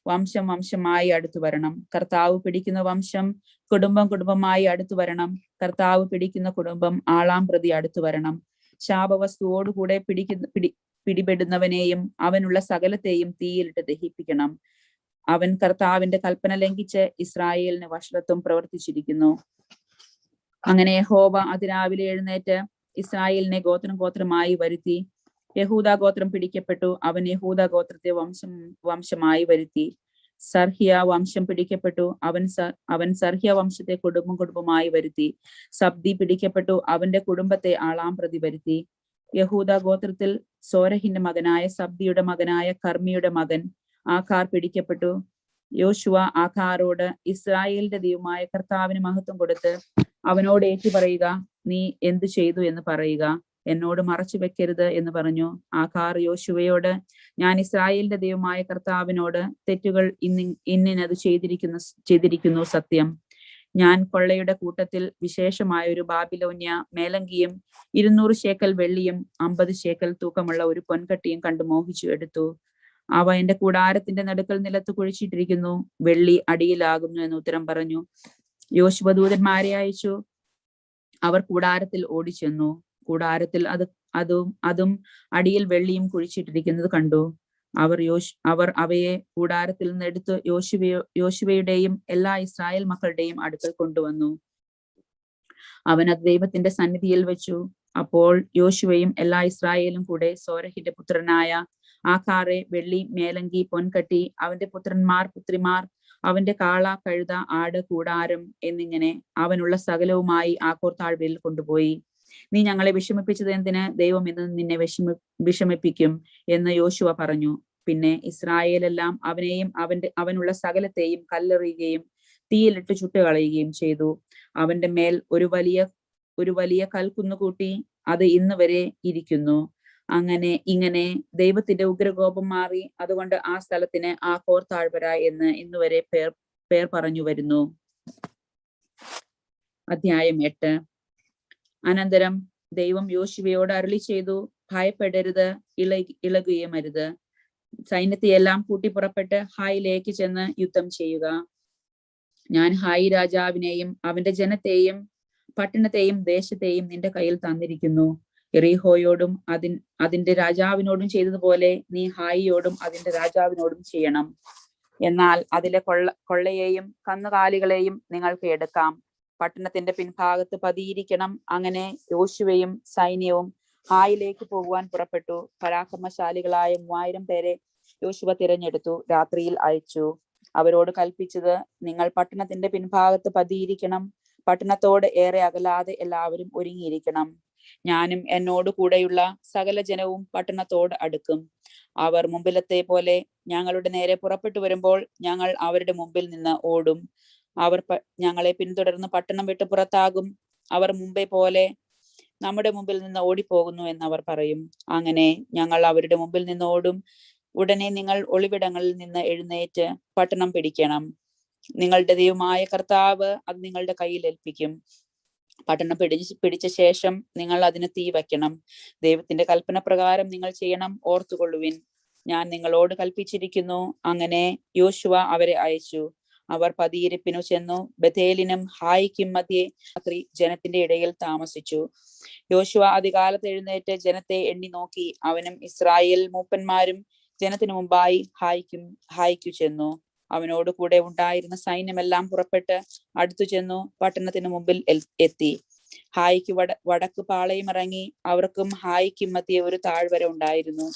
വംശം വംശമായി അടുത്തു വരണം. കർത്താവ് പിടിക്കുന്ന വംശം കുടുംബം കുടുംബമായി അടുത്തു വരണം. കർത്താവ് പിടിക്കുന്ന കുടുംബം ആളാം പ്രതി അടുത്തു വരണം. ശാപവസ്തുവോടുകൂടെ പിടിപെടുന്നവനെയും അവനുള്ള സകലത്തെയും തീയിലിട്ട് ദഹിപ്പിക്കണം. അവൻ കർത്താവിന്റെ കൽപ്പന ലംഘിച്ച് ഇസ്രായേലിന് വഷളത്വം പ്രവർത്തിച്ചിരിക്കുന്നു. അങ്ങനെ യഹോവ അതിരാവിലെ എഴുന്നേറ്റ് ഇസ്രായേലിനെ ഗോത്രം ഗോത്രമായി വരുത്തി. യഹൂദ ഗോത്രം പിടിക്കപ്പെട്ടു. അവൻ യഹൂദ ഗോത്രത്തെ വംശമായി വരുത്തി. സർഹ്യ വംശം പിടിക്കപ്പെട്ടു. അവൻ സർഹ്യ വംശത്തെ കുടുംബം കുടുംബമായി വരുത്തി. സബ്ദി പിടിക്കപ്പെട്ടു. അവന്റെ കുടുംബത്തെ ആളാം പ്രതി വരുത്തി. യഹൂദ ഗോത്രത്തിൽ സോരഹിന്റെ മകനായ സബ്ദിയുടെ മകനായ കർമ്മിയുടെ മകൻ ആഖാർ പിടിക്കപ്പെട്ടു. യോശുവ ആഖാറോട്, ഇസ്രായേലിന്റെ ദൈവമായ കർത്താവിന് മഹത്വം കൊടുത്ത് അവനോട് ഏറ്റുപറയുക, നീ എന്തു ചെയ്തു എന്ന് പറയുക, എന്നോട് മറച്ചു വെക്കരുത് എന്ന് പറഞ്ഞു. ആഖാർ യോശുവയോട്, ഞാൻ ഇസ്രായേലിന്റെ ദൈവമായ കർത്താവിനോട് തെറ്റുകൾ ഇന്നത് ചെയ്തിരിക്കുന്നു സത്യം. ഞാൻ കൊള്ളയുടെ കൂട്ടത്തിൽ വിശേഷമായ ഒരു ബാബിലോന്യ മേലങ്കിയും 200 ശേക്കൽ വെള്ളിയും 50 ശേക്കൽ തൂക്കമുള്ള ഒരു പൊൻകട്ടിയും കണ്ടു മോഹിച്ചു എടുത്തു. അവ എന്റെ കൂടാരത്തിന്റെ നടുക്കൽ നിലത്ത് കുഴിച്ചിട്ടിരിക്കുന്നു. വെള്ളി അടിയിലാകുന്നു എന്ന് ഉത്തരം പറഞ്ഞു. യോശുവ ദൂതന്മാരെ അയച്ചു. അവർ കൂടാരത്തിൽ ഓടിച്ചെന്നു. കൂടാരത്തിൽ അതും അടിയിൽ വെള്ളിയും കുഴിച്ചിട്ടിരിക്കുന്നത് കണ്ടു. അവർ അവയെ കൂടാരത്തിൽ നിന്ന് എടുത്ത് യോശുവയുടെയും എല്ലാ ഇസ്രായേൽ മക്കളുടെയും അടുക്കൽ കൊണ്ടുവന്നു. അവൻ അത് ദൈവത്തിന്റെ സന്നിധിയിൽ വെച്ചു. അപ്പോൾ യോശുവയും എല്ലാ ഇസ്രായേലും കൂടെ സോരഹിന്റെ പുത്രനായ ആഖാറെ, വെള്ളി, മേലങ്കി, പൊൻകട്ടി, അവന്റെ പുത്രന്മാർ പുത്രിമാർ, അവന്റെ കാള, കഴുത, ആട്, കൂടാരം എന്നിങ്ങനെ അവനുള്ള സകലവുമായി ആഖോർ താഴ്വരയിൽ കൊണ്ടുപോയി. നീ ഞങ്ങളെ വിഷമിപ്പിച്ചത് എന്തിന്? ദൈവം ഇന്ന് നിന്നെ വിഷമിപ്പിക്കും എന്ന് യോശുവ പറഞ്ഞു. പിന്നെ ഇസ്രായേലെല്ലാം അവനെയും അവനുള്ള സകലത്തെയും കല്ലെറിയുകയും തീയിലിട്ട് ചുട്ടുകളയുകയും ചെയ്തു. അവന്റെ മേൽ ഒരു വലിയ കൽക്കുന്നുകൂട്ടി. അത് ഇന്ന് വരെ ഇരിക്കുന്നു. ഇങ്ങനെ ദൈവത്തിന്റെ ഉഗ്രകോപം മാറി. അതുകൊണ്ട് ആ സ്ഥലത്തിന് ആഖോർ താഴ്വര എന്ന് ഇന്നുവരെ പേർ പറഞ്ഞു വരുന്നു. അധ്യായം 8. അനന്തരം ദൈവം യോശുവയോട് അരുളി ചെയ്തു, ഭയപ്പെടരുത്, ഇളകുകയും അരുത്. സൈന്യത്തെയെല്ലാം കൂട്ടി പുറപ്പെട്ട് ഹായിലേക്ക് ചെന്ന് യുദ്ധം ചെയ്യുക. ഞാൻ ഹായി രാജാവിനെയും അവന്റെ ജനത്തെയും പട്ടണത്തെയും ദേശത്തെയും നിന്റെ കയ്യിൽ തന്നിരിക്കുന്നു. യെറിഹോയോടും അതിന്റെ രാജാവിനോടും ചെയ്തതുപോലെ നീ ഹായിയോടും അതിന്റെ രാജാവിനോടും ചെയ്യണം. എന്നാൽ അതിലെ കൊള്ളയെയും കന്നുകാലികളെയും നിങ്ങൾക്ക് എടുക്കാം. പട്ടണത്തിന്റെ പിൻഭാഗത്ത് പതിയിരിക്കണം. അങ്ങനെ യോശുവയും സൈന്യവും ഹായിലേക്ക് പോകുവാൻ പുറപ്പെട്ടു. പരാക്രമശാലികളായ 3000 പേരെ യോശുവ തിരഞ്ഞെടുത്തു. രാത്രിയിൽ അയച്ചു. അവരോട് കൽപ്പിച്ചത്, നിങ്ങൾ പട്ടണത്തിന്റെ പിൻഭാഗത്ത് പതിയിരിക്കണം. പട്ടണത്തോട് ഏറെ അകലാതെ എല്ലാവരും ഒരുങ്ങിയിരിക്കണം. ഞാനും എന്നോട് കൂടെയുള്ള സകല ജനവും പട്ടണത്തോട് അടുക്കും. അവർ മുമ്പിലത്തെ പോലെ ഞങ്ങളുടെ നേരെ പുറപ്പെട്ടു വരുമ്പോൾ ഞങ്ങൾ അവരുടെ മുമ്പിൽ നിന്ന് ഓടും. അവർ ഞങ്ങളെ പിന്തുടർന്ന് പട്ടണം വിട്ട് പുറത്താകും. അവർ മുമ്പേ പോലെ നമ്മുടെ മുമ്പിൽ നിന്ന് ഓടിപ്പോകുന്നു എന്നവർ പറയും. അങ്ങനെ ഞങ്ങൾ അവരുടെ മുമ്പിൽ നിന്ന് ഓടും. ഉടനെ നിങ്ങൾ ഒളിവിടങ്ങളിൽ നിന്ന് എഴുന്നേറ്റ് പട്ടണം പിടിക്കണം. നിങ്ങളുടെ ദൈവമായ കർത്താവ് അത് നിങ്ങളുടെ കയ്യിൽ ഏൽപ്പിക്കും. പട്ടണം പിടിച്ച ശേഷം നിങ്ങൾ അതിന് തീ വയ്ക്കണം. ദൈവത്തിന്റെ കൽപ്പന പ്രകാരം നിങ്ങൾ ചെയ്യണം. ഓർത്തുകൊള്ളുവിൻ, ഞാൻ നിങ്ങളോട് കൽപ്പിച്ചിരിക്കുന്നു. അങ്ങനെ യോശുവ അവരെ അയച്ചു. അവർ പതിയിരിപ്പിനു ചെന്നു. ബഥേലിനും ഹായിക്കും മധ്യേ രാത്രി ജനത്തിന്റെ ഇടയിൽ താമസിച്ചു. യോശുവ അതികാലത്ത് എഴുന്നേറ്റ് ജനത്തെ എണ്ണി നോക്കി. അവനും ഇസ്രായേൽ മൂപ്പന്മാരും ജനത്തിനു മുമ്പായി ഹായിക്കു ചെന്നു. അവനോട് കൂടെ ഉണ്ടായിരുന്ന സൈന്യമെല്ലാം പുറപ്പെട്ട് അടുത്തു ചെന്നു പട്ടണത്തിന് മുമ്പിൽ എത്തി. ഹായിക്ക് വടക്ക് പാളയമിറങ്ങി. അവർക്കും ഹായിക്കും മധ്യേ ഒരു താഴ്വര ഉണ്ടായിരുന്നു.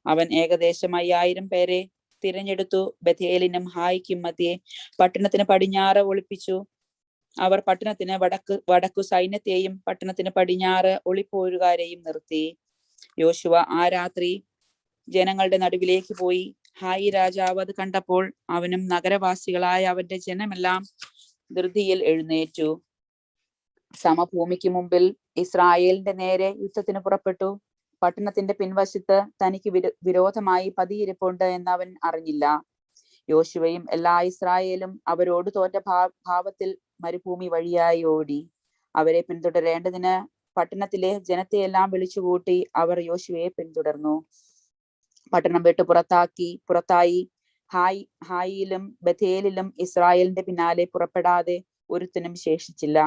അവൻ ഏകദേശം 5000 പേരെ തിരഞ്ഞെടുത്തു. ബഥേലിനും ഹായിക്കും മധ്യേ പട്ടണത്തിന് പടിഞ്ഞാറ് ഒളിപ്പിച്ചു. അവർ പട്ടണത്തിന് വടക്കു സൈന്യത്തെയും പട്ടണത്തിന് പടിഞ്ഞാറ് ഒളിപ്പോരുകാരെയും നിർത്തി. യോശുവ ആ രാത്രി ജനങ്ങളുടെ നടുവിലേക്ക് പോയി. ഹായി രാജാവ് അത് കണ്ടപ്പോൾ അവനും നഗരവാസികളായ അവന്റെ ജനമെല്ലാം ധൃതിയിൽ എഴുന്നേറ്റു. സമഭൂമിക്ക് മുമ്പിൽ ഇസ്രായേലിന്റെ നേരെ യുദ്ധത്തിന് പുറപ്പെട്ടു. പട്ടണത്തിന്റെ പിൻവശത്ത് തനിക്ക് വിരോധമായി പതിയിരിപ്പുണ്ട് എന്ന് അവൻ അറിഞ്ഞില്ല. യോശുവയും എല്ലാ ഇസ്രായേലും അവരോട് തോറ്റ ഭാവത്തിൽ മരുഭൂമി വഴിയായി ഓടി. അവരെ പിന്തുടരേണ്ടതിന് പട്ടണത്തിലെ ജനത്തെയെല്ലാം വിളിച്ചുകൂട്ടി അവർ യോശുവയെ പിന്തുടർന്നു. പട്ടണം വിട്ട് പുറത്തായി ഹായിയിലും ബഥേലിലും ഇസ്രായേലിന്റെ പിന്നാലെ പുറപ്പെടാതെ ഒരുത്തനും ശേഷിച്ചില്ല.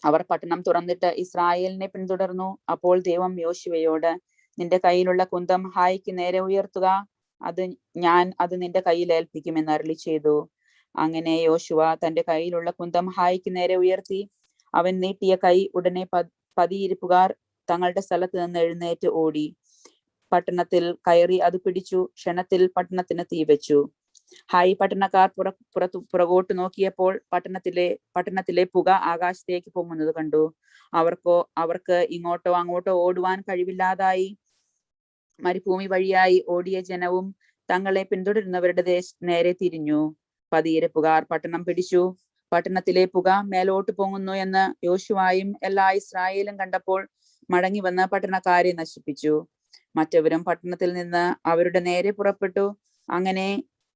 അവർ പട്ടണം തുറന്നിട്ട് ഇസ്രായേലിനെ പിന്തുടർന്നു. അപ്പോൾ ദൈവം യോശുവയോട്, നിന്റെ കയ്യിലുള്ള കുന്തം ഹായിക്ക് നേരെ ഉയർത്തുക, ഞാൻ അത് നിന്റെ കയ്യിൽ ഏൽപ്പിക്കുമെന്ന് അരുളി ചെയ്തു. അങ്ങനെ യോശുവ തന്റെ കയ്യിലുള്ള കുന്തം ഹായിക്ക് നേരെ ഉയർത്തി. അവൻ നീട്ടിയ കൈ ഉടനെ പതിയിരിപ്പുകാർ തങ്ങളുടെ സ്ഥലത്ത് നിന്ന് എഴുന്നേറ്റ് ഓടി. പട്ടണത്തിൽ കയറി അത് പിടിച്ചു. ക്ഷണത്തിൽ പട്ടണത്തിന് തീവെച്ചു. ഹായി പട്ടണക്കാർ പുറകോട്ട് നോക്കിയപ്പോൾ പട്ടണത്തിലെ പുക ആകാശത്തേക്ക് പൊങ്ങുന്നത് കണ്ടു. അവർക്ക് ഇങ്ങോട്ടോ അങ്ങോട്ടോ ഓടുവാൻ കഴിവില്ലാതായി. മരുഭൂമി വഴിയായി ഓടിയ ജനവും തങ്ങളെ പിന്തുടരുന്നവരുടെ നേരെ തിരിഞ്ഞു. പതിയിരിപ്പുകാർ പട്ടണം പിടിച്ചു. പട്ടണത്തിലെ പുക മേലോട്ട് പൊങ്ങുന്നു എന്ന് യോശുവയും എല്ലാ ഇസ്രായേലും കണ്ടപ്പോൾ മടങ്ങി വന്ന് പട്ടണക്കാരെ നശിപ്പിച്ചു. മറ്റവരും പട്ടണത്തിൽ നിന്ന് അവരുടെ നേരെ പുറപ്പെട്ടു.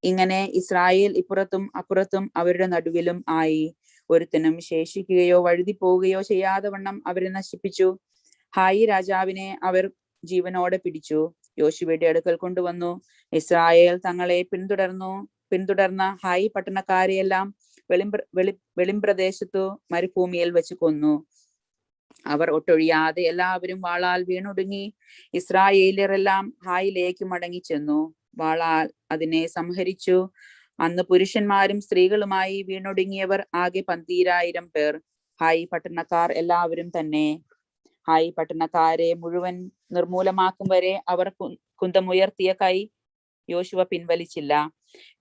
ഇങ്ങനെ ഇസ്രായേൽ ഇപ്പുറത്തും അപ്പുറത്തും അവരുടെ നടുവിലും ആയി. ഒരുത്തനും ശേഷിക്കുകയോ വഴുതി പോവുകയോ ചെയ്യാതെ വണ്ണം അവരെ നശിപ്പിച്ചു. ഹായി രാജാവിനെ അവർ ജീവനോടെ പിടിച്ചു. യോശുവയുടെ അടുക്കൽ കൊണ്ടുവന്നു. ഇസ്രായേൽ തങ്ങളെ പിന്തുടർന്ന ഹായി പട്ടണക്കാരെയെല്ലാം വെളിമ്പ്രദേശത്തു മരുഭൂമിയിൽ വെച്ച് കൊന്നു. അവർ ഒട്ടൊഴിയാതെ എല്ലാവരും വാളാൽ വീണൊടുങ്ങി. ഇസ്രായേലിയരെല്ലാം ഹായിലേക്ക് മടങ്ങി ചെന്നു. വാളാൽ അതിനെ സംഹരിച്ചു. അന്ന് പുരുഷന്മാരും സ്ത്രീകളുമായി വീണൊടുങ്ങിയവർ ആകെ 12,000 പേർ. ഹായി പട്ടണക്കാർ എല്ലാവരും തന്നെ. ഹായി പട്ടണക്കാരെ മുഴുവൻ നിർമൂലമാക്കും വരെ അവർ കുന്തമുയർത്തിയ കൈ യോശുവ പിൻവലിച്ചില്ല.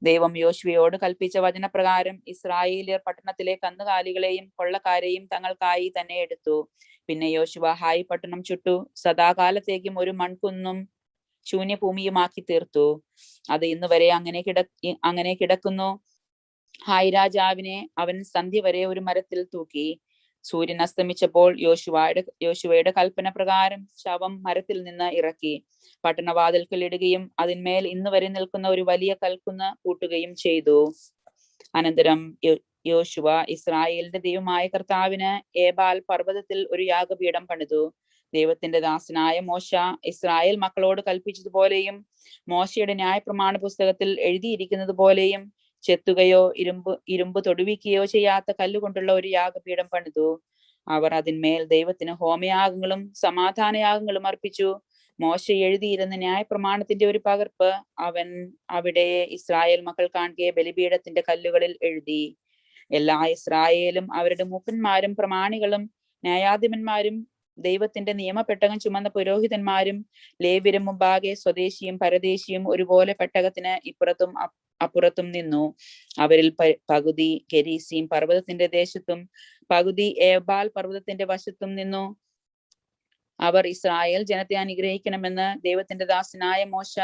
ദൈവം യോശുവയോട് കൽപ്പിച്ച വചനപ്രകാരം ഇസ്രായേലിയർ പട്ടണത്തിലെ കന്നുകാലികളെയും കൊള്ളക്കാരെയും തങ്ങൾക്കായി തന്നെ എടുത്തു. പിന്നെ യോശുവ ഹായി പട്ടണം ചുട്ടു സദാകാലത്തേക്കും ഒരു മൺകുന്നും ശൂന്യഭൂമിയുമാക്കി തീർത്തു. അത് ഇന്ന് വരെ അങ്ങനെ കിടക്കുന്നു. ഹായി രാജാവിനെ അവൻ സന്ധ്യ വരെ ഒരു മരത്തിൽ തൂക്കി. സൂര്യൻ അസ്തമിച്ചപ്പോൾ യോശുവയുടെ കൽപ്പന പ്രകാരം ശവം മരത്തിൽ നിന്ന് ഇറക്കി പട്ടണവാതിൽക്കൽ ഇടുകയും അതിന്മേൽ ഇന്ന് വരെ നിൽക്കുന്ന ഒരു വലിയ കൽക്കുന്ന് കൂട്ടുകയും ചെയ്തു. അനന്തരം യോശുവ ഇസ്രായേലിന്റെ ദൈവമായ കർത്താവിന് ഏബാൽ പർവ്വതത്തിൽ ഒരു യാഗപീഠം പണിതു. ദൈവത്തിന്റെ ദാസനായ മോശ ഇസ്രായേൽ മക്കളോട് കൽപ്പിച്ചതുപോലെയും മോശയുടെ ന്യായപ്രമാണ പുസ്തകത്തിൽ എഴുതിയിരിക്കുന്നത് പോലെയും ചെത്തുകയോ ഇരുമ്പ് തൊടുവിക്കുകയോ ചെയ്യാത്ത കല്ലുകൊണ്ടുള്ള ഒരു യാഗപീഠം പണിതു. അവർ അതിന്മേൽ ദൈവത്തിന് ഹോമയാഗങ്ങളും സമാധാനയാഗങ്ങളും അർപ്പിച്ചു. മോശ എഴുതിയിരുന്ന ന്യായപ്രമാണത്തിന്റെ ഒരു പകർപ്പ് അവൻ അവിടെ ഇസ്രായേൽ മക്കൾ കാണുകെ ബലിപീഠത്തിന്റെ കല്ലുകളിൽ എഴുതി. എല്ലാ ഇസ്രായേലും അവരുടെ മൂപ്പന്മാരും പ്രമാണികളും ന്യായാധിപന്മാരും ദൈവത്തിന്റെ നിയമപ്പെട്ടകം ചുമന്ന പുരോഹിതന്മാരും ലേവ്യരും മുമ്പാകെ സ്വദേശിയും പരദേശിയും ഒരുപോലെ പെട്ടകത്തിന് ഇപ്പുറത്തും അപ്പുറത്തും നിന്നു. അവരിൽ പകുതി ഗെരീസീം പർവ്വതത്തിന്റെ ദേശത്തും പകുതി ഏബാൽ പർവ്വതത്തിന്റെ വശത്തും നിന്നു. അവർ ഇസ്രായേൽ ജനത്തെ അനുഗ്രഹിക്കണമെന്ന് ദൈവത്തിന്റെ മോശ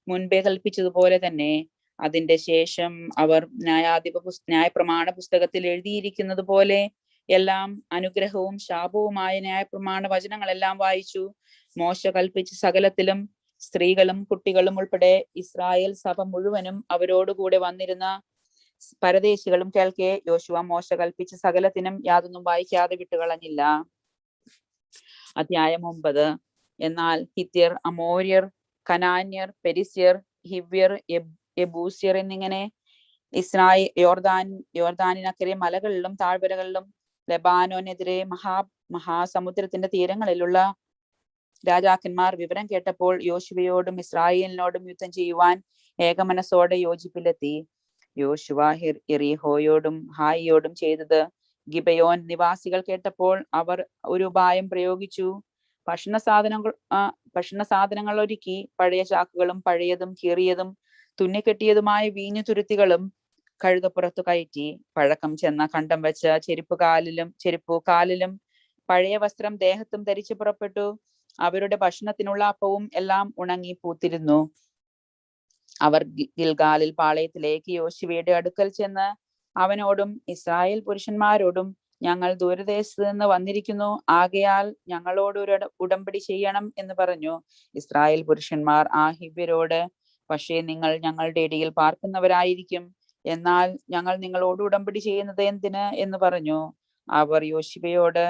മുൻപേ കൽപ്പിച്ചതുപോലെ തന്നെ. അതിന്റെ ശേഷം അവർ ന്യായപ്രമാണ പുസ്തകത്തിൽ എഴുതിയിരിക്കുന്നത് പോലെ എല്ലാം അനുഗ്രഹവും ശാപവുമായ ന്യായപ്രമാണ വചനങ്ങളെല്ലാം വായിച്ചു. മോശ കൽപ്പിച്ച സകലത്തിലും സ്ത്രീകളും കുട്ടികളും ഉൾപ്പെടെ ഇസ്രായേൽ സഭ മുഴുവനും അവരോടുകൂടെ വന്നിരുന്ന പരദേശികളും കേൾക്കെ യോശുവ മോശ കൽപ്പിച്ച സകലത്തിനും യാതൊന്നും വായിക്കാതെ വിട്ടുകളഞ്ഞില്ല. അധ്യായം 9. എന്നാൽ ഹിത്യർ, അമോര്യർ, കനാന്യർ, പെരിസ്യർ, ഹിവ്യർ, യെബൂസ്യർ എന്നിങ്ങനെ യോർദാനിനക്കരെ മലകളിലും താഴ്വരകളിലും ലെബാനോനെതിരെ മഹാസമുദ്രത്തിന്റെ തീരങ്ങളിലുള്ള രാജാക്കന്മാർ വിവരം കേട്ടപ്പോൾ യോശുവയോടും ഇസ്രായേലിനോടും യുദ്ധം ചെയ്യുവാൻ ഏകമനസ്സോടെ യോജിപ്പിലെത്തി. യോശുവ യെരിഹോയോടും ഹായിയോടും ചെയ്തത് ഗിബയോൻ നിവാസികൾ കേട്ടപ്പോൾ അവർ ഒരു ഉപായം പ്രയോഗിച്ചു. ഭക്ഷണ സാധനങ്ങൾ ഒരുക്കി പഴയ ചാക്കുകളും പഴയതും കീറിയതും തുന്നിക്കെട്ടിയതുമായ വീഞ്ഞു തുരുത്തികളും കഴുതപ്പുറത്തു കയറ്റി പഴക്കം ചെന്ന കണ്ടം വെച്ച ചെരുപ്പ് കാലിലും പഴയ വസ്ത്രം ദേഹത്തും ധരിച്ചു പുറപ്പെട്ടു. അവരുടെ ഭക്ഷണത്തിനുള്ള അപ്പവും എല്ലാം ഉണങ്ങി പൂത്തിരുന്നു. അവർ ഗിൽഗാലിൽ പാളയത്തിലേക്ക് യോശുവയുടെ അടുക്കൽ ചെന്ന് അവനോടും ഇസ്രായേൽ പുരുഷന്മാരോടും, ഞങ്ങൾ ദൂരദേശത്ത് നിന്ന് വന്നിരിക്കുന്നു, ആകയാൽ ഞങ്ങളോട് ഒരു ഉടമ്പടി ചെയ്യണം എന്ന് പറഞ്ഞു. ഇസ്രായേൽ പുരുഷന്മാർ ആ ഹിബ്യരോട്, പക്ഷേ നിങ്ങൾ ഞങ്ങളുടെ ഇടയിൽ പാർക്കുന്നവരായിരിക്കും, എന്നാൽ ഞങ്ങൾ നിങ്ങളോട് ഉടമ്പടി ചെയ്യുന്നത് എന്തിന് എന്ന് പറഞ്ഞു. അവർ യോശുവയോട്,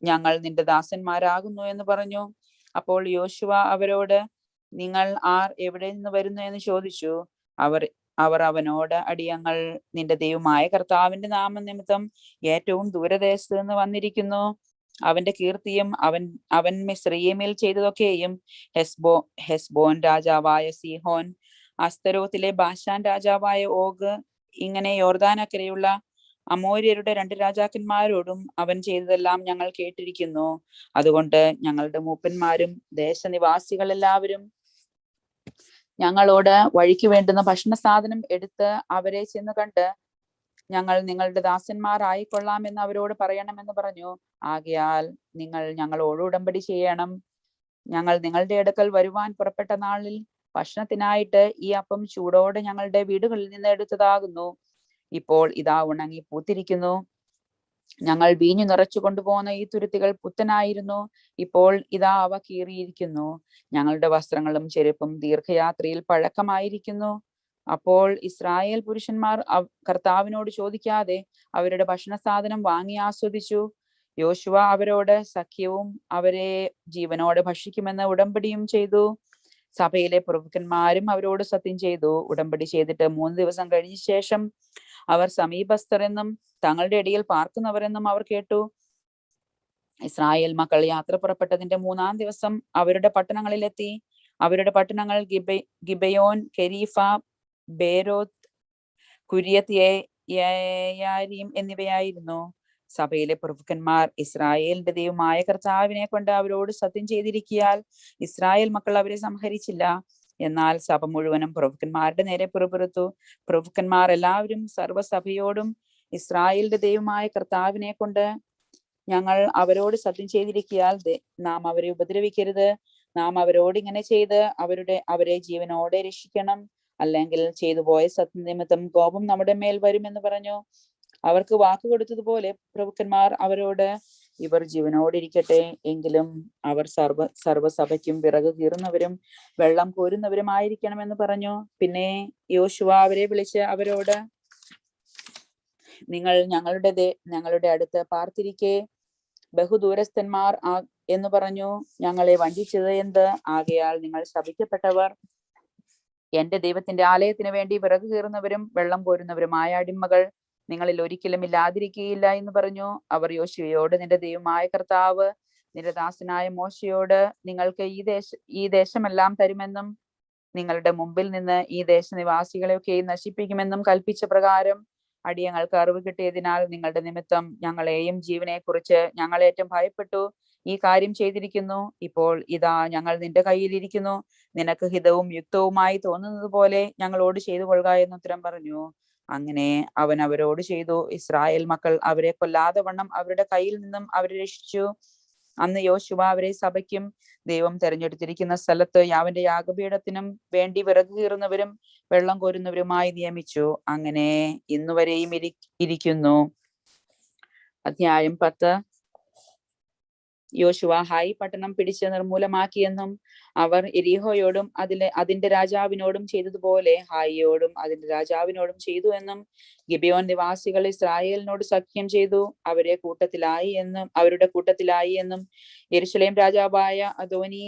ഞങ്ങൾ നിന്റെ ദാസന്മാരാകുന്നു എന്ന് പറഞ്ഞു. അപ്പോൾ യോശുവ അവരോട്, നിങ്ങൾ ആർ, എവിടെ നിന്ന് വരുന്നു എന്ന് ചോദിച്ചു. അവർ അവനോട്, അടിയങ്ങൾ നിന്റെ ദൈവമായ കർത്താവിന്റെ നാമനിമിത്തം ഏറ്റവും ദൂരദേശത്ത് നിന്ന് വന്നിരിക്കുന്നു. അവന്റെ കീർത്തിയും അവൻ മിസ്രയീമിൽ ചെയ്തതൊക്കെയും ഹെസ്ബോൻ രാജാവായ സീഹോൻ, അസ്തരോത്തിലെ ബാശാൻ രാജാവായ ഓഗ്, ഇങ്ങനെ യോർദാനക്കരെയുള്ള അമോര്യരുടെ 2 രാജാക്കന്മാരോടും അവൻ ചെയ്തതെല്ലാം ഞങ്ങൾ കേട്ടിരിക്കുന്നു. അതുകൊണ്ട് ഞങ്ങളുടെ മൂപ്പന്മാരും ദേശനിവാസികൾ എല്ലാവരും ഞങ്ങളോട് വഴിക്ക് വേണ്ടുന്ന ഭക്ഷണ സാധനം എടുത്ത് അവരെ ചെന്ന് കണ്ട്, ഞങ്ങൾ നിങ്ങളുടെ ദാസന്മാരായിക്കൊള്ളാം എന്ന് അവരോട് പറയണമെന്ന് പറഞ്ഞു. ആകയാൽ നിങ്ങൾ ഞങ്ങളോട് ഉടമ്പടി ചെയ്യണം. ഞങ്ങൾ നിങ്ങളുടെ അടുക്കൽ വരുവാൻ പുറപ്പെട്ട നാളിൽ ഭക്ഷണത്തിനായിട്ട് ഈ അപ്പം ചൂടോടെ ഞങ്ങളുടെ വീടുകളിൽ നിന്ന് എടുത്തതാകുന്നു. ഇപ്പോൾ ഇതാ ഉണങ്ങി പൂത്തിരിക്കുന്നു. ഞങ്ങൾ വീഞ്ഞു നിറച്ചു കൊണ്ടുപോകുന്ന ഈ തുരുത്തികൾ പുത്തനായിരുന്നു, ഇപ്പോൾ ഇതാ അവ കീറിയിരിക്കുന്നു. ഞങ്ങളുടെ വസ്ത്രങ്ങളും ചെരുപ്പും ദീർഘയാത്രയിൽ പഴക്കമായിരിക്കുന്നു. അപ്പോൾ ഇസ്രായേൽ പുരുഷന്മാർ കർത്താവിനോട് ചോദിക്കാതെ അവരുടെ ഭക്ഷണ സാധനം വാങ്ങി ആസ്വദിച്ചു. യോശുവ അവരോട് സഖ്യവും അവരെ ജീവനോടെ ഭക്ഷിക്കുമെന്ന് ഉടമ്പടിയും ചെയ്തു. സഭയിലെ പ്രഭുക്കന്മാരും അവരോട് സത്യം ചെയ്തു. ഉടമ്പടി ചെയ്തിട്ട് 3 ദിവസം കഴിഞ്ഞ ശേഷം അവർ സമീപസ്ഥർ എന്നും തങ്ങളുടെ ഇടയിൽ പാർക്കുന്നവരെന്നും അവർ കേട്ടു. ഇസ്രായേൽ മക്കൾ യാത്ര പുറപ്പെട്ടതിന്റെ 3-ാം ദിവസം അവരുടെ പട്ടണങ്ങളിലെത്തി. അവരുടെ പട്ടണങ്ങൾ ഗിബയോൻ, കെരീഫ, ബേരോത്ത്, കുര്യത്ത് യെയാരീം എന്നിവയായിരുന്നു. സഭയിലെ പ്രഭുക്കന്മാർ ഇസ്രായേലിന്റെ ദൈവമായ കർത്താവിനെ കൊണ്ട് അവരോട് സത്യം ചെയ്തിരിക്കയാൽ ഇസ്രായേൽ മക്കൾ അവരെ സംഹരിച്ചില്ല. എന്നാൽ സഭ മുഴുവനും പ്രഭുക്കന്മാരുടെ നേരെ പുറപ്പെടുത്തു. പ്രഭുക്കന്മാർ എല്ലാവരും സർവ്വസഭയോടും, ഇസ്രായേലിന്റെ ദൈവമായ കർത്താവിനെ കൊണ്ട് ഞങ്ങൾ അവരോട് സത്യം ചെയ്തിരിക്കയാൽ നാം അവരെ ഉപദ്രവിക്കരുത്. നാം അവരോട് ഇങ്ങനെ ചെയ്ത് അവരെ ജീവനോടെ രക്ഷിക്കണം, അല്ലെങ്കിൽ ചെയ്തു പോയ സത്യനിമിത്തം കോപം നമ്മുടെ മേൽ വരുമെന്ന് പറഞ്ഞു. അവർക്ക് വാക്ക് കൊടുത്തതുപോലെ പ്രഭുക്കന്മാർ അവരോട്, ഇവർ ജീവനോടിരിക്കട്ടെ, എങ്കിലും അവർ സർവ്വസഭയ്ക്കും വിറക് കീറുന്നവരും വെള്ളം കോരുന്നവരുമായിരിക്കണമെന്ന് പറഞ്ഞു. പിന്നെ യോശുവ അവരെ വിളിച്ച് അവരോട്, നിങ്ങൾ ഞങ്ങളുടെ അടുത്ത് പാർത്തിരിക്കെ ബഹുദൂരസ്ഥന്മാർ എന്ന് പറഞ്ഞു ഞങ്ങളെ വഞ്ചിച്ചത് എന്ത്? ആകയാൽ നിങ്ങൾ ശപിക്കപ്പെട്ടവർ. എന്റെ ദൈവത്തിന്റെ ആലയത്തിന് വേണ്ടി വിറക് കീറുന്നവരും വെള്ളം കോരുന്നവരുമായ അടിമകൾ നിങ്ങളിൽ ഒരിക്കലും ഇല്ലാതിരിക്കുകയില്ല എന്ന് പറഞ്ഞു. അവർ യോശുവയോട്, നിന്റെ ദൈവമായ കർത്താവ് നിന്റെ ദാസനായ മോശയോട് നിങ്ങൾക്ക് ഈ ദേശമെല്ലാം തരുമെന്നും നിങ്ങളുടെ മുമ്പിൽ നിന്ന് ഈ ദേശനിവാസികളെയൊക്കെ നശിപ്പിക്കുമെന്നും കൽപ്പിച്ച പ്രകാരം അടിയങ്ങൾക്ക് അറിവ് കിട്ടിയതിനാൽ നിങ്ങളുടെ നിമിത്തം ഞങ്ങളെയും ജീവനെ കുറിച്ച് ഞങ്ങളേറ്റവും ഭയപ്പെട്ടു ഈ കാര്യം ചെയ്തിരിക്കുന്നു. ഇപ്പോൾ ഇതാ ഞങ്ങൾ നിന്റെ കയ്യിലിരിക്കുന്നു. നിനക്ക് ഹിതവും യുക്തവുമായി തോന്നുന്നത് പോലെ ഞങ്ങളോട് ചെയ്തു കൊള്ളുക എന്ന് ഉത്തരം പറഞ്ഞു. അങ്ങനെ അവൻ അവരോട് ചെയ്തു. ഇസ്രായേൽ മക്കൾ അവരെ കൊല്ലാതെ വണ്ണം അവരുടെ കയ്യിൽ നിന്നും അവരെ രക്ഷിച്ചു. അന്ന് യോശുവ അവരെ സഭയ്ക്കും ദൈവം തെരഞ്ഞെടുത്തിരിക്കുന്ന സ്ഥലത്ത് അവന്റെ യാഗപീഠത്തിനും വേണ്ടി വിറക് കീറുന്നവരും വെള്ളം കോരുന്നവരുമായി നിയമിച്ചു. അങ്ങനെ ഇന്നുവരെയും ഇരിക്കുന്നു. അധ്യായം 10. യോശുവ ഹായി പട്ടണം പിടിച്ച് നിർമൂലമാക്കിയെന്നും അവർ എരിഹോയോടും അതിന്റെ രാജാവിനോടും ചെയ്തതുപോലെ ഹായിയോടും അതിന്റെ രാജാവിനോടും ചെയ്തു എന്നും ഗിബയോൻ നിവാസികൾ ഇസ്രായേലിനോട് സഖ്യം ചെയ്തു അവരുടെ കൂട്ടത്തിലായി എന്നും യെരൂശലേം രാജാവായ അദോനി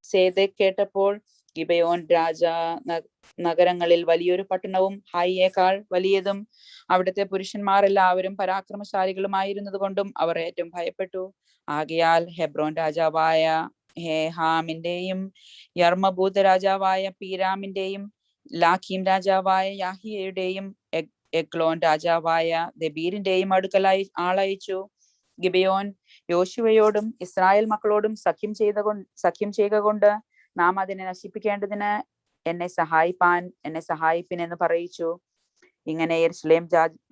സേദെക്ക് കേട്ടപ്പോൾ ഗിബയോൻ നഗരങ്ങളിൽ വലിയൊരു പട്ടണവും ഹായിയേക്കാൾ വലിയതും അവിടുത്തെ പുരുഷന്മാർ എല്ലാവരും പരാക്രമശാലികളുമായിരുന്നത് കൊണ്ടും അവർ ഏറ്റവും ഭയപ്പെട്ടു. ആകയാൽ ഹെബ്രോൻ രാജാവായ ഹേഹാമിന്റെയും യർമ്മഭൂത രാജാവായ പീരാമിന്റെയും ലാഖീം രാജാവായ യാഹിയയുടെയും എഗ്ലോൻ രാജാവായ ദെബീരിന്റെയും അടുക്കലായി ആളയച്ചു. ഗിബയോൻ യോശുവയോടും ഇസ്രായേൽ മക്കളോടും സഖ്യം ചെയ്യുക കൊണ്ട് നാം അതിനെ നശിപ്പിക്കേണ്ടതിന് എന്നെ സഹായിപ്പിൻ എന്ന് പറയിച്ചു. ഇങ്ങനെ യെരൂശലേം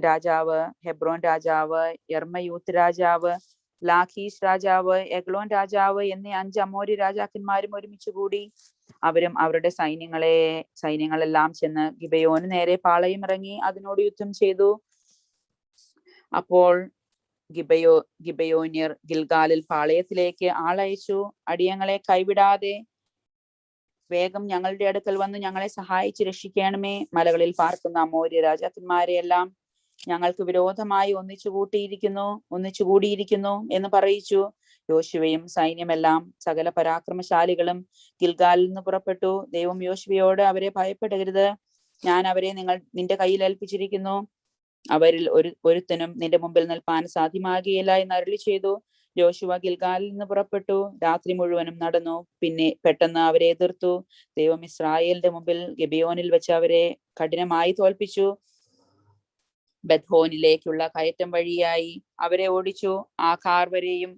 രാജാവ്, ഹെബ്രോൻ രാജാവ്, യർമ്മയൂത്ത് രാജാവ്, ലാഖീഷ് രാജാവ്, എഗ്ലോൻ രാജാവ് എന്നീ 5 അമോരി രാജാക്കന്മാരും ഒരുമിച്ച് കൂടി. അവരും അവരുടെ സൈന്യങ്ങളെല്ലാം ചെന്ന് ഗിബെയോന് നേരെ പാളയമിറങ്ങി അതിനോട് യുദ്ധം ചെയ്തു. അപ്പോൾ ഗിബെയോന്യർ ഗിൽഗാലിൽ പാളയത്തിലേക്ക് ആളയച്ചു. അടിയങ്ങളെ കൈവിടാതെ വേഗം ഞങ്ങളുടെ അടുക്കൽ വന്ന് ഞങ്ങളെ സഹായിച്ച് രക്ഷിക്കണമേ. മലകളിൽ പാർക്കുന്ന അമോര്യ രാജാക്കന്മാരെയെല്ലാം ഞങ്ങൾക്ക് വിരോധമായി ഒന്നിച്ചുകൂടിയിരിക്കുന്നു എന്ന് പറയിച്ചു. യോശുവയും സൈന്യമെല്ലാം സകല പരാക്രമശാലികളും ഗിൽഗാലിൽ നിന്ന് പുറപ്പെട്ടു. ദൈവം യോശുവയോട്, അവരെ ഭയപ്പെടരുത്, ഞാൻ അവരെ നിന്റെ കയ്യിൽ ഏൽപ്പിച്ചിരിക്കുന്നു. അവരിൽ ഒരുത്തനും നിന്റെ മുമ്പിൽ നിൽപ്പാൻ സാധ്യമാകുകയില്ല എന്ന് അരുളി ചെയ്തു. യോശുവ ഗിൽഗാലിൽ നിന്ന് പുറപ്പെട്ടു. രാത്രി മുഴുവനും നടന്നു. പിന്നെ പെട്ടെന്ന് അവരെ എതിർത്തു. ദൈവം ഇസ്രായേലിന്റെ മുമ്പിൽ ഗിബെയോനിൽ വെച്ച് അവരെ കഠിനമായി തോൽപ്പിച്ചു. ബെത്ഹോനിലേക്കുള്ള കയറ്റം വഴിയായി അവരെ ഓടിച്ചു. ആഖാർ വരെയും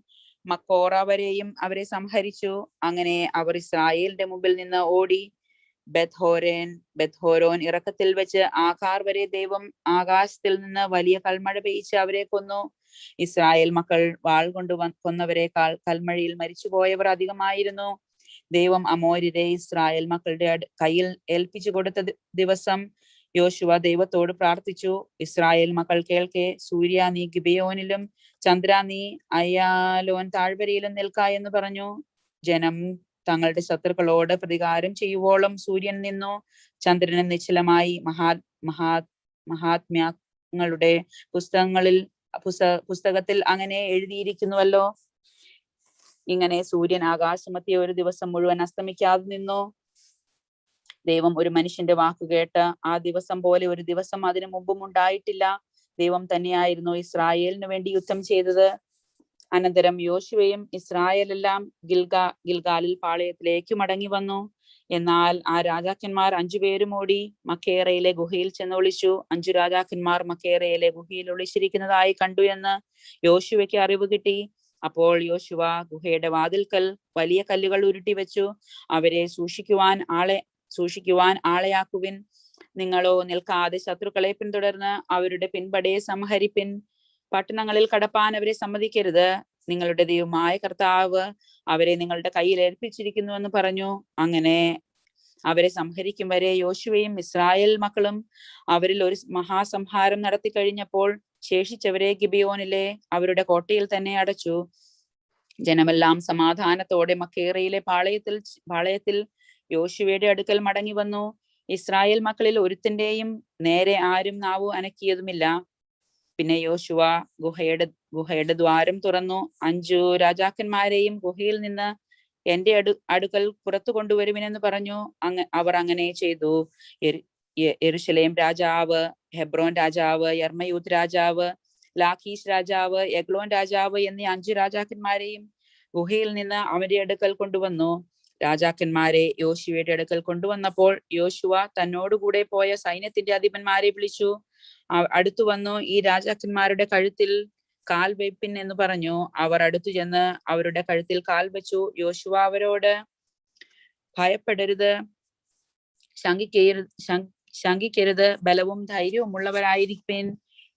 മക്കോറ വരെയും അവരെ സംഹരിച്ചു. അങ്ങനെ അവർ ഇസ്രായേലിന്റെ മുമ്പിൽ നിന്ന് ഓടി. ബെത്ഹോരോൻ ഇറക്കത്തിൽ വെച്ച് ആഖാർ വരെ ദൈവം ആകാശത്തിൽ നിന്ന് വലിയ കൽമഴ പെയ്ച്ച് അവരെ കൊന്നു. ഇസ്രായേൽ മക്കൾ വാൾ കൊണ്ട് കൊന്നവരെക്കാൾ കൽമഴയിൽ മരിച്ചുപോയവർ അധികമായിരുന്നു. ദൈവം അമോര്യരെ ഇസ്രായേൽ മക്കളുടെ കയ്യിൽ ഏൽപ്പിച്ചു കൊടുത്ത ദിവസം യോശുവ ദൈവത്തോട് പ്രാർത്ഥിച്ചു. ഇസ്രായേൽ മക്കൾ കേൾക്കെ, സൂര്യ നീ ഗിബെയോനിലും ചന്ദ്ര നീ അയ്യാലോൻ താഴ്വരയിലും നിൽക്ക എന്ന് പറഞ്ഞു. ജനം തങ്ങളുടെ ശത്രുക്കളോട് പ്രതികാരം ചെയ്യുവോളം സൂര്യൻ നിന്നു. ചന്ദ്രന് നിശ്ചലമായി. മഹാത്മ്യങ്ങളുടെ പുസ്തകത്തിൽ അങ്ങനെ എഴുതിയിരിക്കുന്നുവല്ലോ. ഇങ്ങനെ സൂര്യൻ ആകാശമധ്യേ ഒരു ദിവസം മുഴുവൻ അസ്തമിക്കാതെ നിന്നു. ദൈവം ഒരു മനുഷ്യന്റെ വാക്ക് കേട്ട് ആ ദിവസം പോലെ ഒരു ദിവസം അതിനു മുമ്പും ഉണ്ടായിട്ടില്ല. ദൈവം തന്നെയായിരുന്നു ഇസ്രായേലിനു വേണ്ടി യുദ്ധം ചെയ്തത്. അനന്തരം യോശുവയും ഇസ്രായേലെല്ലാം ഗിൽഗാലിൽ പാളയത്തിലേക്ക് മടങ്ങി വന്നു. എന്നാൽ ആ രാജാക്കന്മാർ 5 പേരും ഓടി മക്കേറയിലെ ഗുഹയിൽ ചെന്ന് ഒളിച്ചു. 5 രാജാക്കന്മാർ മക്കേറയിലെ ഗുഹയിൽ ഒളിച്ചിരിക്കുന്നതായി കണ്ടു എന്ന് യോശുവയ്ക്ക് അറിവ് കിട്ടി. അപ്പോൾ യോശുവ ഗുഹയുടെ വാതിൽക്കൽ വലിയ കല്ലുകൾ ഉരുട്ടി വെച്ചു. അവരെ സൂക്ഷിക്കുവാൻ ആളെയാക്കുവിൻ. നിങ്ങളോ നിൽക്കാതെ ശത്രുക്കളെ പിന്തുടർന്ന് അവരുടെ പിൻപടയെ സംഹരിപ്പിൻ. പട്ടണങ്ങളിൽ കടപ്പാൻ അവരെ സമ്മതിക്കരുത്. നിങ്ങളുടെ ദൈവമായ കർത്താവ് അവരെ നിങ്ങളുടെ കയ്യിൽ ഏൽപ്പിച്ചിരിക്കുന്നു എന്ന് പറഞ്ഞു. അങ്ങനെ അവരെ സംഹരിക്കും വരെ യോശുവയും ഇസ്രായേൽ മക്കളും അവരിൽ ഒരു മഹാസംഹാരം നടത്തി കഴിഞ്ഞപ്പോൾ ശേഷിച്ചവരെ ഗിബെയോനിലെ അവരുടെ കോട്ടയിൽ തന്നെ അടച്ചു. ജനമെല്ലാം സമാധാനത്തോടെ മക്കേറയിലെ പാളയത്തിൽ യോശുവയുടെ അടുക്കൽ മടങ്ങി വന്നു. ഇസ്രായേൽ മക്കളിൽ ഒരുത്തിന്റെയും നേരെ ആരും നാവു അനക്കിയതുമില്ല. പിന്നെ യോശുവ ഗുഹയുടെ ദ്വാരം തുറന്നു 5 രാജാക്കന്മാരെയും ഗുഹയിൽ നിന്ന് എന്റെ അടുക്കൽ പുറത്തു കൊണ്ടുവരുവിനെന്ന് പറഞ്ഞു. അവർ അങ്ങനെ ചെയ്തു. യെരൂശലേം രാജാവ്, ഹെബ്രോൻ രാജാവ്, യർമ്മയൂത്ത് രാജാവ്, ലാഖീഷ് രാജാവ്, എഗ്ലോൻ രാജാവ് എന്നീ 5 രാജാക്കന്മാരെയും ഗുഹയിൽ നിന്ന് അവന്റെ അടുക്കൽ കൊണ്ടുവന്നു. രാജാക്കന്മാരെ യോശുവയുടെ അടുക്കൽ കൊണ്ടുവന്നപ്പോൾ യോശുവ തന്നോടുകൂടെ പോയ സൈന്യത്തിന്റെ അധിപന്മാരെ വിളിച്ചു. അടുത്തു വന്നു ഈ രാജാക്കന്മാരുടെ കഴുത്തിൽ കാൽ വെപ്പിൻ എന്ന് പറഞ്ഞു. അവർ അടുത്തു ചെന്ന് അവരുടെ കഴുത്തിൽ കാൽ വെച്ചു. യോശുവ അവരോട്, ഭയപ്പെടരുത്, ശങ്കിക്കരുത്, ബലവും ധൈര്യവും ഉള്ളവരായിരിക്കും.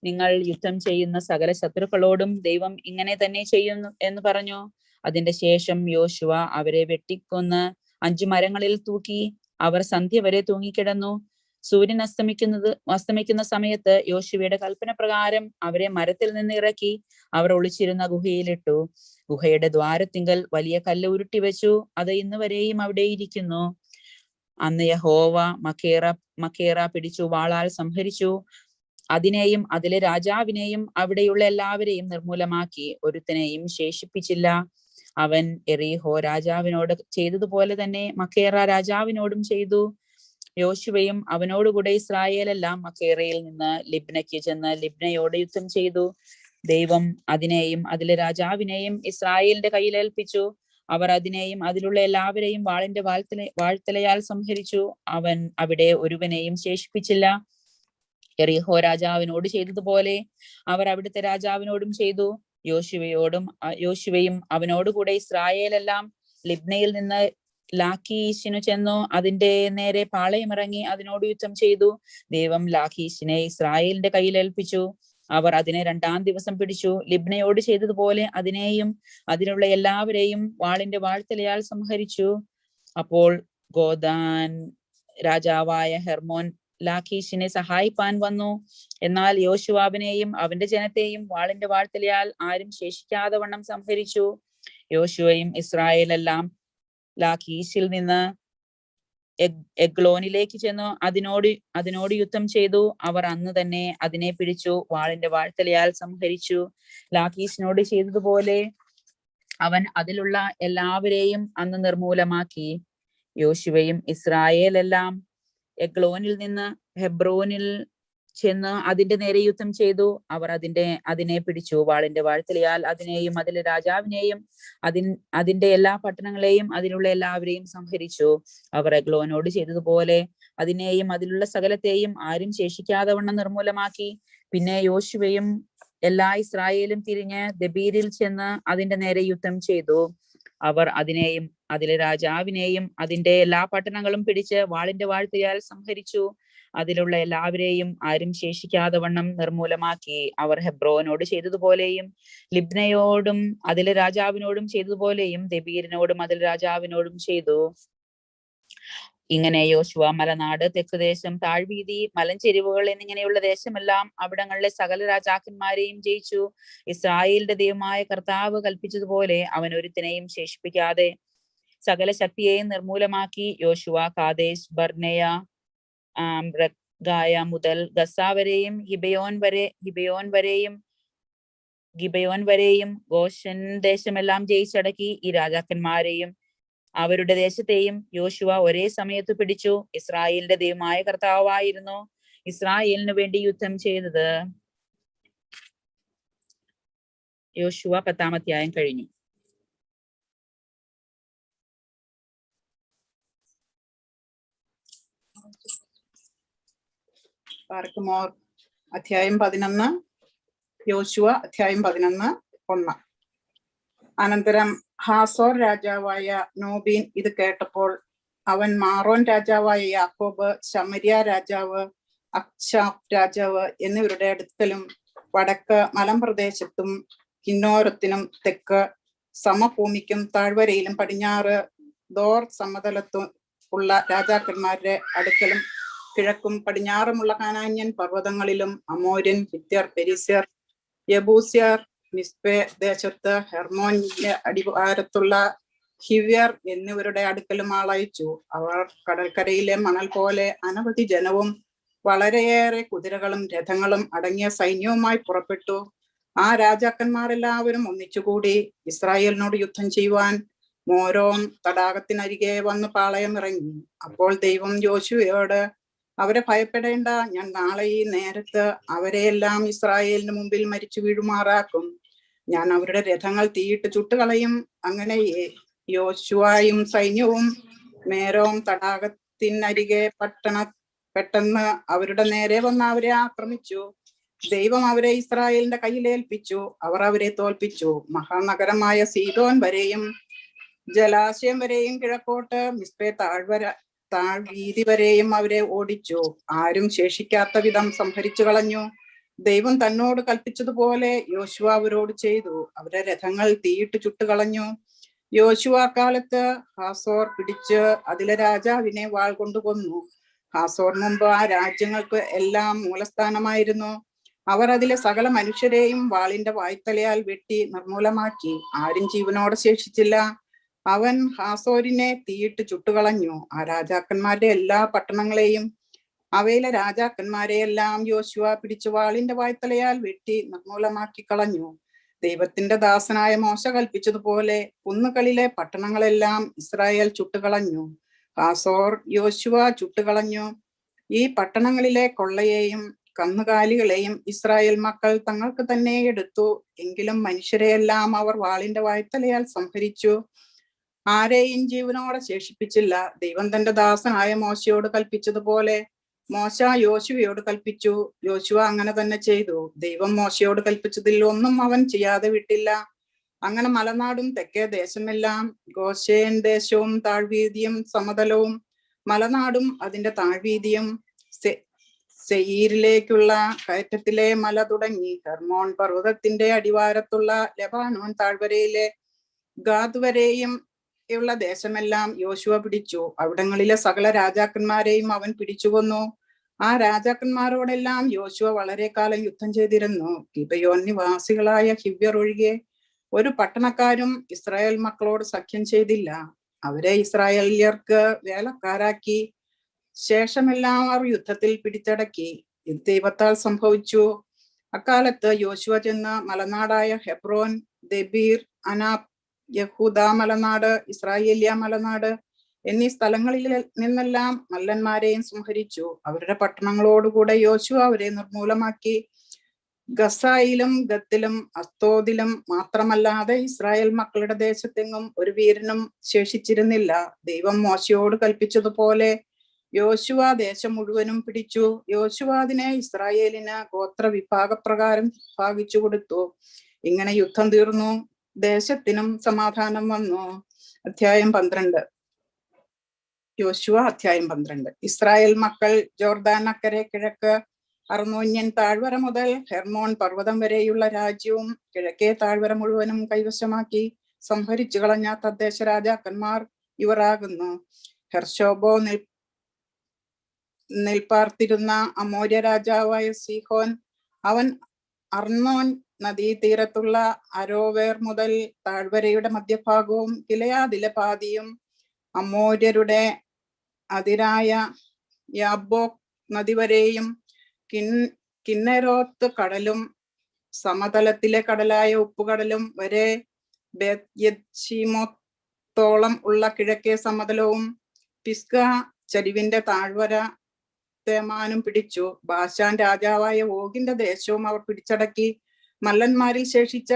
നിങ്ങൾ യുദ്ധം ചെയ്യുന്ന സകല ശത്രുക്കളോടും ദൈവം ഇങ്ങനെ തന്നെ ചെയ്യുന്നു എന്ന് പറഞ്ഞു. അതിന്റെ ശേഷം യോശുവ അവരെ വെട്ടിക്കൊന്ന് 5 മരങ്ങളിൽ തൂക്കി. അവർ സന്ധ്യ വരെ തൂങ്ങിക്കിടന്നു. സൂര്യൻ അസ്തമിക്കുന്ന സമയത്ത് യോശുവയുടെ കൽപ്പന പ്രകാരം അവരെ മരത്തിൽ നിന്ന് ഇറക്കി അവർ ഒളിച്ചിരുന്ന ഗുഹയിലിട്ടു. ഗുഹയുടെ ദ്വാരത്തിങ്കൽ വലിയ കല്ല് ഉരുട്ടി വെച്ചു. അത് ഇന്ന് വരെയും അവിടെ ഇരിക്കുന്നു. അന്ന് യഹോവ മക്കേറ പിടിച്ചു വാളാൽ സംഹരിച്ചു. അതിനെയും അതിലെ രാജാവിനെയും അവിടെയുള്ള എല്ലാവരെയും നിർമൂലമാക്കി. ഒരുത്തനെയും ശേഷിപ്പിച്ചില്ല. അവൻ എറീഹോ രാജാവിനോട് ചെയ്തതുപോലെ തന്നെ മക്കേറ രാജാവിനോടും ചെയ്തു. യോശുവയും അവനോടുകൂടെ ഇസ്രായേലെല്ലാം മക്കേറയിൽ നിന്ന് ലിബ്നയ്ക്ക് ചെന്ന് ലിബ്നയോട് യുദ്ധം ചെയ്തു. ദൈവം അതിനെയും അതിലെ രാജാവിനെയും ഇസ്രായേലിന്റെ കയ്യിൽ ഏൽപ്പിച്ചു. അവർ അതിനെയും അതിലുള്ള എല്ലാവരെയും വാളിന്റെ വാഴ്ത്തലയാൽ സംഹരിച്ചു. അവൻ അവിടെ ഒരുവനെയും ശേഷിപ്പിച്ചില്ല. എറീഹോ രാജാവിനോട് ചെയ്തതുപോലെ അവർ അവിടുത്തെ രാജാവിനോടും ചെയ്തു. യോശുവയും അവനോടുകൂടെ ഇസ്രായേലെല്ലാം ലിബ്നയിൽ നിന്ന് ലാഖീശിനു ചെന്നു അതിന്റെ നേരെ പാളയമിറങ്ങി അതിനോട് യുദ്ധം ചെയ്തു. ദൈവം ലാഖീശിനെ ഇസ്രായേലിന്റെ കയ്യിൽ ഏൽപ്പിച്ചു. അവർ അതിനെ 2-ാം ദിവസം പിടിച്ചു. ലിബ്നയോട് ചെയ്തതുപോലെ അതിനെയും അതിലുള്ള എല്ലാവരെയും വാളിന്റെ വാഴ്ത്തലയാൽ സംഹരിച്ചു. അപ്പോൾ ഗോദാൻ രാജാവായ ഹെർമോൻ ലാഖീഷിനെ സഹായിപ്പാൻ വന്നു. എന്നാൽ യോശുവാവിനെയും അവന്റെ ജനത്തെയും വാളിന്റെ വാഴ്ത്തലയാൽ ആരും ശേഷിക്കാതെ വണ്ണം സംഹരിച്ചു. യോശുവയും ഇസ്രായേലെല്ലാം ലാഖീശിൽ നിന്ന് എഗ്ലോനിലേക്ക് ചെന്നു അതിനോട് യുദ്ധം ചെയ്തു. അവർ അന്ന് തന്നെ അതിനെ പിടിച്ചു വാളിന്റെ വാഴ്ത്തലയാൽ സംഹരിച്ചു. ലാഖീശിനോട് ചെയ്തതുപോലെ അവൻ അതിലുള്ള എല്ലാവരെയും അന്ന് നിർമൂലമാക്കി. യോശുവയും ഇസ്രായേലെല്ലാം എഗ്ലോനിൽ നിന്ന് ഹെബ്രോനിൽ ചെന്ന് അതിന്റെ നേരെ യുദ്ധം ചെയ്തു. അവർ അതിനെ പിടിച്ചു വാളിന്റെ വാഴ്ത്തലയാൽ അതിനെയും അതിലെ രാജാവിനെയും അതിന്റെ എല്ലാ പട്ടണങ്ങളെയും അതിലുള്ള എല്ലാവരെയും സംഹരിച്ചു. അവർ എഗ്ലോനോട് ചെയ്തതുപോലെ അതിനെയും അതിലുള്ള സകലത്തെയും ആരും ശേഷിക്കാതെ വണ്ണം നിർമൂലമാക്കി. പിന്നെ യോശുവയും എല്ലാ ഇസ്രായേലും തിരിഞ്ഞ് ദബീരിൽ ചെന്ന് അതിന്റെ നേരെ യുദ്ധം ചെയ്തു. അവർ അതിനെയും അതിലെ രാജാവിനെയും അതിന്റെ എല്ലാ പട്ടണങ്ങളും പിടിച്ച് വാളിന്റെ വാഴ്ത്തയാൽ സംഹരിച്ചു. അതിലുള്ള എല്ലാവരെയും ആരും ശേഷിക്കാതെ വണ്ണം നിർമൂലമാക്കി. അവർ ഹെബ്രോനോട് ചെയ്തതുപോലെയും ലിബ്നയോടും അതിലെ രാജാവിനോടും ചെയ്തതുപോലെയും ദബീരിനോടും അതിലെ രാജാവിനോടും ചെയ്തു. ഇങ്ങനെ യോശുവ മലനാട്, തെക്കുദേശം, താഴ്വീതി, മലഞ്ചെരിവുകൾ എന്നിങ്ങനെയുള്ള ദേശമെല്ലാം അവിടങ്ങളിലെ സകല രാജാക്കന്മാരെയും ജയിച്ചു. ഇസ്രായേലിന്റെ ദൈവമായ കർത്താവ് കൽപ്പിച്ചതുപോലെ അവൻ ഒരുത്തിനെയും ശേഷിപ്പിക്കാതെ സകല ശക്തിയെയും നിർമൂലമാക്കി. യോശുവ കാദേശ് ബർനേയ ഗായ മുതൽ ഗസ വരെയും ഗിബയോൻ വരെയും ഗോശൻ ദേശമെല്ലാം ജയിച്ചടക്കി. ഈ രാജാക്കന്മാരെയും അവരുടെ ദേശത്തെയും യോശുവ ഒരേ സമയത്ത് പിടിച്ചു. ഇസ്രായേലിന്റെ ദൈവമായ കർത്താവായിരുന്നു ഇസ്രായേലിനു വേണ്ടി യുദ്ധം ചെയ്തത്. യോശുവ 10-ാം അധ്യായം കഴിഞ്ഞു. ബാർക്കുമോർ അധ്യായം 11, യോശുവ അധ്യായം 11:1. അനന്തരം ഹാസോർ രാജാവായ നോബീൻ ഇത് കേട്ടപ്പോൾ അവൻ മാറോൻ രാജാവായ യാക്കോബ്, ശമര്യ രാജാവ്, അക്ഷാഫ് രാജാവ് എന്നിവരുടെ അടുക്കലും വടക്ക് മലമ്പ്രദേശത്തും കിന്നോരത്തിനും തെക്ക് സമഭൂമിക്കും താഴ്വരയിലും പടിഞ്ഞാറ് ദോർ സമതലത്തും ഉള്ള രാജാക്കന്മാരുടെ അടുക്കലും കിഴക്കും പടിഞ്ഞാറുമുള്ള കാനാന്യൻ പർവ്വതങ്ങളിലും അമോര്യൻ, ഹിത്യർ, പെരിസ്യർ, യബൂസ്യർ, മിസ്പെ ദേശത്ത് ഹെർമോനിന്റെ അടിവാരത്തുള്ള ഹിവ്യർ എന്നിവരുടെ അടുക്കലും ആളയച്ചു. അവർ കടൽക്കരയിലെ മണൽ പോലെ അനവധി ജനവും വളരെയേറെ കുതിരകളും രഥങ്ങളും അടങ്ങിയ സൈന്യവുമായി പുറപ്പെട്ടു. ആ രാജാക്കന്മാരെല്ലാവരും ഒന്നിച്ചുകൂടി ഇസ്രായേലിനോട് യുദ്ധം ചെയ്യുവാൻ മോരോം തടാകത്തിനരികെ വന്ന് പാളയമിറങ്ങി. അപ്പോൾ ദൈവം യോശുവയോട്, അവരെ ഭയപ്പെടേണ്ട, ഞാൻ നാളെ ഈ നേരത്ത് അവരെയെല്ലാം ഇസ്രായേലിന് മുമ്പിൽ മരിച്ചു വീഴുമാറാക്കും. ഞാൻ അവരുടെ രഥങ്ങൾ തീയിട്ട് ചുട്ടുകളയും. അങ്ങനെ യോശുവയും സൈന്യവും മേരോം തടാകത്തിനരികെ പെട്ടെന്ന് അവരുടെ നേരെ വന്ന് അവരെ ആക്രമിച്ചു. ദൈവം അവരെ ഇസ്രായേലിന്റെ കയ്യിലേൽപ്പിച്ചു. അവർ അവരെ തോൽപ്പിച്ചു. മഹാനഗരമായ സീദോൻ വരെയും ജലാശയം വരെയും കിഴക്കോട്ട് മിസ്പെ താഴ്വീതി വരെയും അവരെ ഓടിച്ചു. ആരും ശേഷിക്കാത്ത വിധം സംഹരിച്ചു കളഞ്ഞു. ദൈവം തന്നോട് കൽപ്പിച്ചതുപോലെ യോശുവ അവരോട് ചെയ്തു. അവരുടെ രഥങ്ങൾ തീയിട്ട് ചുട്ടുകളഞ്ഞു. യോശുവ കാലത്ത് ഹാസോർ പിടിച്ച് അതിലെ രാജാവിനെ വാൾ കൊണ്ട് കൊന്നു. ഹാസോർ മുമ്പ് ആ രാജ്യങ്ങൾക്ക് എല്ലാം മൂലസ്ഥാനമായിരുന്നു. അവർ അതിലെ സകല മനുഷ്യരെയും വാളിന്റെ വായ്ത്തലയാൽ വെട്ടി നിർമൂലമാക്കി. ആരും ജീവനോടെ ശേഷിച്ചില്ല. അവൻ ഹാസോരിനെ തീയിട്ട് ചുട്ടുകളഞ്ഞു. ആ രാജാക്കന്മാരുടെ എല്ലാ പട്ടണങ്ങളെയും അവയിലെ രാജാക്കന്മാരെയെല്ലാം യോശുവ പിടിച്ചു വാളിന്റെ വായ്ത്തലയാൽ വെട്ടി നിർമൂലമാക്കി കളഞ്ഞു. ദൈവത്തിന്റെ ദാസനായ മോശ കൽപ്പിച്ചതുപോലെ കുന്നുകളിലെ പട്ടണങ്ങളെല്ലാം ഇസ്രായേൽ ചുട്ടുകളഞ്ഞു. ഹാസോർ യോശുവ ചുട്ടുകളഞ്ഞു. ഈ പട്ടണങ്ങളിലെ കൊള്ളയെയും കന്നുകാലികളെയും ഇസ്രായേൽ മക്കൾ തങ്ങൾക്ക് തന്നെ എടുത്തു. എങ്കിലും മനുഷ്യരെയെല്ലാം അവർ വാളിന്റെ വായ്ത്തലയാൽ സംഹരിച്ചു. ആരെയും ജീവനോടെ ശേഷിപ്പിച്ചില്ല. ദൈവം തന്റെ ദാസനായ മോശയോട് കൽപ്പിച്ചതുപോലെ മോശ യോശുവയോട് കൽപ്പിച്ചു. യോശുവ അങ്ങനെ തന്നെ ചെയ്തു. ദൈവം മോശയോട് കൽപ്പിച്ചതിൽ ഒന്നും അവൻ ചെയ്യാതെ വിട്ടില്ല. അങ്ങനെ മലനാടും തെക്കേ ദേശമെല്ലാം, ഗോശേൻ ദേശവും താഴ്വീതിയും സമതലവും, മലനാടും അതിന്റെ താഴ്വീതിയും, സെയീരിലേക്കുള്ള കയറ്റത്തിലെ മല തുടങ്ങി ഹെർമോൺ പർവ്വതത്തിന്റെ അടിവാരത്തുള്ള ലെബാനോൻ താഴ്വരയിലെ ഗാദ് വരെയും ഉള്ള ദേശമെല്ലാം യോശുവ പിടിച്ചു. അവിടങ്ങളിലെ സകല രാജാക്കന്മാരെയും അവൻ പിടിച്ചുകൊന്നു. ആ രാജാക്കന്മാരോടെല്ലാം യോശുവ വളരെ കാലം യുദ്ധം ചെയ്തിരുന്നു. ഗിബയോൻ നിവാസികളായ ഹിവ്യർ ഒഴികെ ഒരു പട്ടണക്കാരും ഇസ്രായേൽ മക്കളോട് സഖ്യം ചെയ്തില്ല. അവരെ ഇസ്രായേലിയർക്ക് വേലക്കാരാക്കി. ശേഷമെല്ലാം അവർ യുദ്ധത്തിൽ പിടിച്ചടക്കി. ഇത് ദൈവത്താൽ സംഭവിച്ചു. അക്കാലത്ത് യോശുവ ചെന്ന് മലനാടായ ഹെബ്രോൻ, ദെബീർ, അനാബ്, യഹൂദ മലനാട്, ഇസ്രായേലിയ മലനാട് എന്നീ സ്ഥലങ്ങളിൽ നിന്നെല്ലാം മല്ലന്മാരെയും സംഹരിച്ചു. അവരുടെ പട്ടണങ്ങളോടുകൂടെ യോശുവ അവരെ നിർമൂലമാക്കി. ഗസായിലും ഗത്തിലും അസ്തോദിലും മാത്രമല്ലാതെ ഇസ്രായേൽ മക്കളുടെ ദേശത്തെങ്ങും ഒരു വീരനും ശേഷിച്ചിരുന്നില്ല. ദൈവം മോശയോട് കൽപ്പിച്ചതുപോലെ യോശുവ ദേശം മുഴുവനും പിടിച്ചു. യോശുവ അതിനെ ഇസ്രായേലിന് ഗോത്ര വിഭാഗപ്രകാരം ഭാഗിച്ചു കൊടുത്തു. ഇങ്ങനെ യുദ്ധം തീർന്നു. ദേശത്തിനും സമാധാനം വന്നു. അധ്യായം 12. യോശുവ അധ്യായം 12. ഇസ്രായേൽ മക്കൾ ജോർദാൻ അക്കരെ കിഴക്ക് അർന്നോന്യൻ താഴ്വര മുതൽ ഹെർമോൺ പർവ്വതം വരെയുള്ള രാജ്യവും കിഴക്കേ താഴ്വര മുഴുവനും കൈവശമാക്കി. സംഹരിച്ചു കളഞ്ഞ തദ്ദേശ രാജാക്കന്മാർ ഇവർ ആകുന്നു: ഹെർഷോബോ നിൽപ്പാർത്തിരുന്ന അമോര്യ രാജാവായ സീഹോൻ. അവൻ അർന്നോൻ നദീതീരത്തുള്ള അരോവേർ മുതൽ താഴ്വരയുടെ മധ്യഭാഗവും ഗിലെയാദിലെ പാതിയും അമോര്യരുടെ അതിരായ യാബോക് നദി വരെയും കിന്നരോത്ത് കടലും സമതലത്തിലെ കടലായ ഉപ്പുകടലും വരെ ബെത്യെശീമോത്തോളം ഉള്ള കിഴക്കേ സമതലവും പിസ്ഗ ചരിവിന്റെ താഴ്വര തേമാനും പിടിച്ചു. ബാശാൻ രാജാവായ ഓഗിന്റെ ദേശവും അവർ പിടിച്ചടക്കി. മല്ലന്മാരിൽ ശേഷിച്ച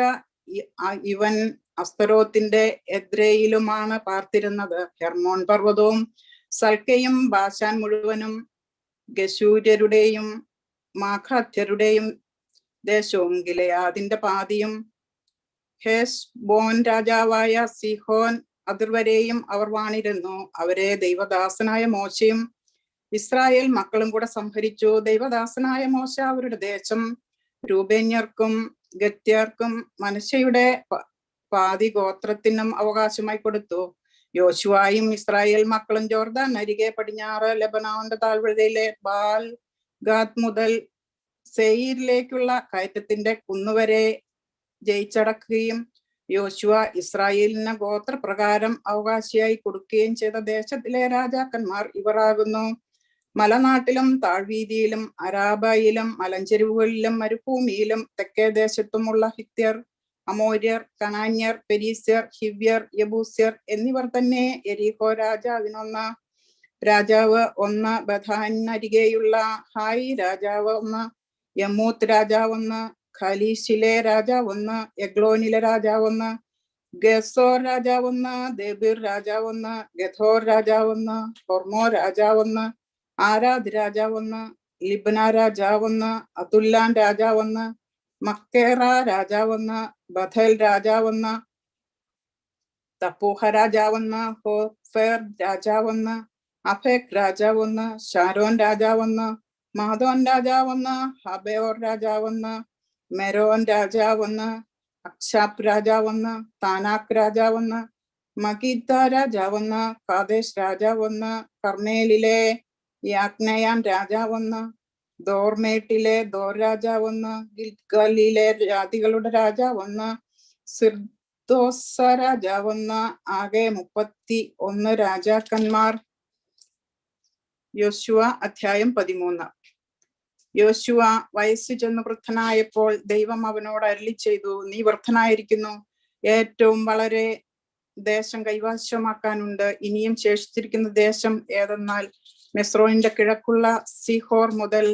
ഇവൻ അസ്തരോത്തിന്റെ എദ്രയിലുമാണ് പാർത്തിരുന്നത്. ഹെർമോൺ പർവ്വതവും സൽക്കയും ബാശാൻ മുഴുവനും ഗശൂര്യരുടെയും മാഖാത്യരുടെയും ദേശവും ഗിലെയാദിന്റെ പാതിയും ഹെശ്ബോൻ രാജാവായ സിഹോൻ അതിർവരെയും അവർ വാണിരുന്നു. അവരെ ദൈവദാസനായ മോശയും ഇസ്രായേൽ മക്കളും കൂടെ സംഹരിച്ചു. ദൈവദാസനായ മോശ അവരുടെ ദേശം രൂബേന്യർക്കും ഗത്യർക്കും മനശ്ശയുടെ പാതി ഗോത്രത്തിനും അവകാശമായി കൊടുത്തു. യോശുവായും ഇസ്രായേൽ മക്കളും ജോർദാൻ അരികെ പടിഞ്ഞാറ് ലെബനോന്റെ താഴ്വരയിലെ ബാൽ ഗാദ് മുതൽ സെയീരിലേക്കുള്ള കയറ്റത്തിന്റെ കുന്നുവരെ ജയിച്ചടക്കുകയും യോശുവ ഇസ്രായേലിന് ഗോത്രപ്രകാരം അവകാശിയായി കൊടുക്കുകയും ചെയ്ത ദേശത്തിലെ രാജാക്കന്മാർ ഇവർ ആകുന്നു: മലനാട്ടിലും താഴ്വീതിയിലും അരാബയിലും മലഞ്ചെരുവുകളിലും മരുഭൂമിയിലും തെക്കേ ദേശത്തുമുള്ള ഹിത്യർ, അമോര്യർ, കനാന്യർ, പെരീസ്യർ, ഹിവ്യർ, യബൂസ്യർ എന്നിവർ തന്നെ. യെരിഹോ രാജാവ് ഒന്ന്, ബഥാനരികെയുള്ള ഹായി രാജാവ് ഒന്ന്, യമൂത്ത് രാജാവ് ഒന്ന്, ഖലീശിലെ രാജാവ് ഒന്ന്, എഗ്ലോനിലെ രാജാവ് ഒന്ന്, ഗസോർ രാജാവ് ഒന്ന്, ദെബീർ രാജാവ് ഒന്ന്, ഗഥോർ രാജാവ് ഒന്ന്, ഹൊർമോ രാജാവ് ഒന്ന്, ആരാദ് രാജാവ് ഒന്ന്, ലിബ്ന രാജാവ് ഒന്ന്, അതുല്ലാൻ രാജാവ് ഒന്ന്, മക്കേറ രാജാവ് ഒന്ന്, ബഥൽ രാജാവ് ഒന്ന്, തപ്പൂഹ രാജാവ് ഒന്ന്, ഹോഫേർ രാജാവ് ഒന്ന്, അഫേക് രാജാവ് ഒന്ന്, ഷാരോൻ രാജാവ് ഒന്ന്, മാദോൻ രാജാവ് ഒന്ന്, ഹബേോർ രാജാവ് ഒന്ന്, മെരോൻ രാജാവ് ഒന്ന്, അക്ഷാപ് രാജാവ് ഒന്ന്, താനാക് രാജാവ് ഒന്ന്, മഗിദ്ദ രാജാവ് ഒന്ന്, കാദേശ് രാജാവ് ഒന്ന്, കർമ്മേലിലെ യാക്നയാൻ രാജാവ് ഒന്ന്, ദോർമേട്ടിലെ ദോർ രാജാവ് ഒന്ന്, ഗിൽഗലിലെ ജാതികളുടെ രാജാവ് ഒന്ന്, സിർദോസ രാജാവ് ഒന്ന്. ആകെ 31 രാജാക്കന്മാർ. യോശുവ അധ്യായം 13. യോശുവ വയസ്സു ചെന്ന് വൃദ്ധനായപ്പോൾ ദൈവം അവനോട് അരുളി ചെയ്തു: നീ വൃദ്ധനായിരിക്കുന്നു, ഏറ്റവും വളരെ ദേശം കൈവശമാക്കാനുണ്ട്. ഇനിയും ശേഷിച്ചിരിക്കുന്ന ദേശം ഏതെന്നാൽ മിസ്രോയിന്റെ കിഴക്കുള്ള സിഹോർ മുതൽ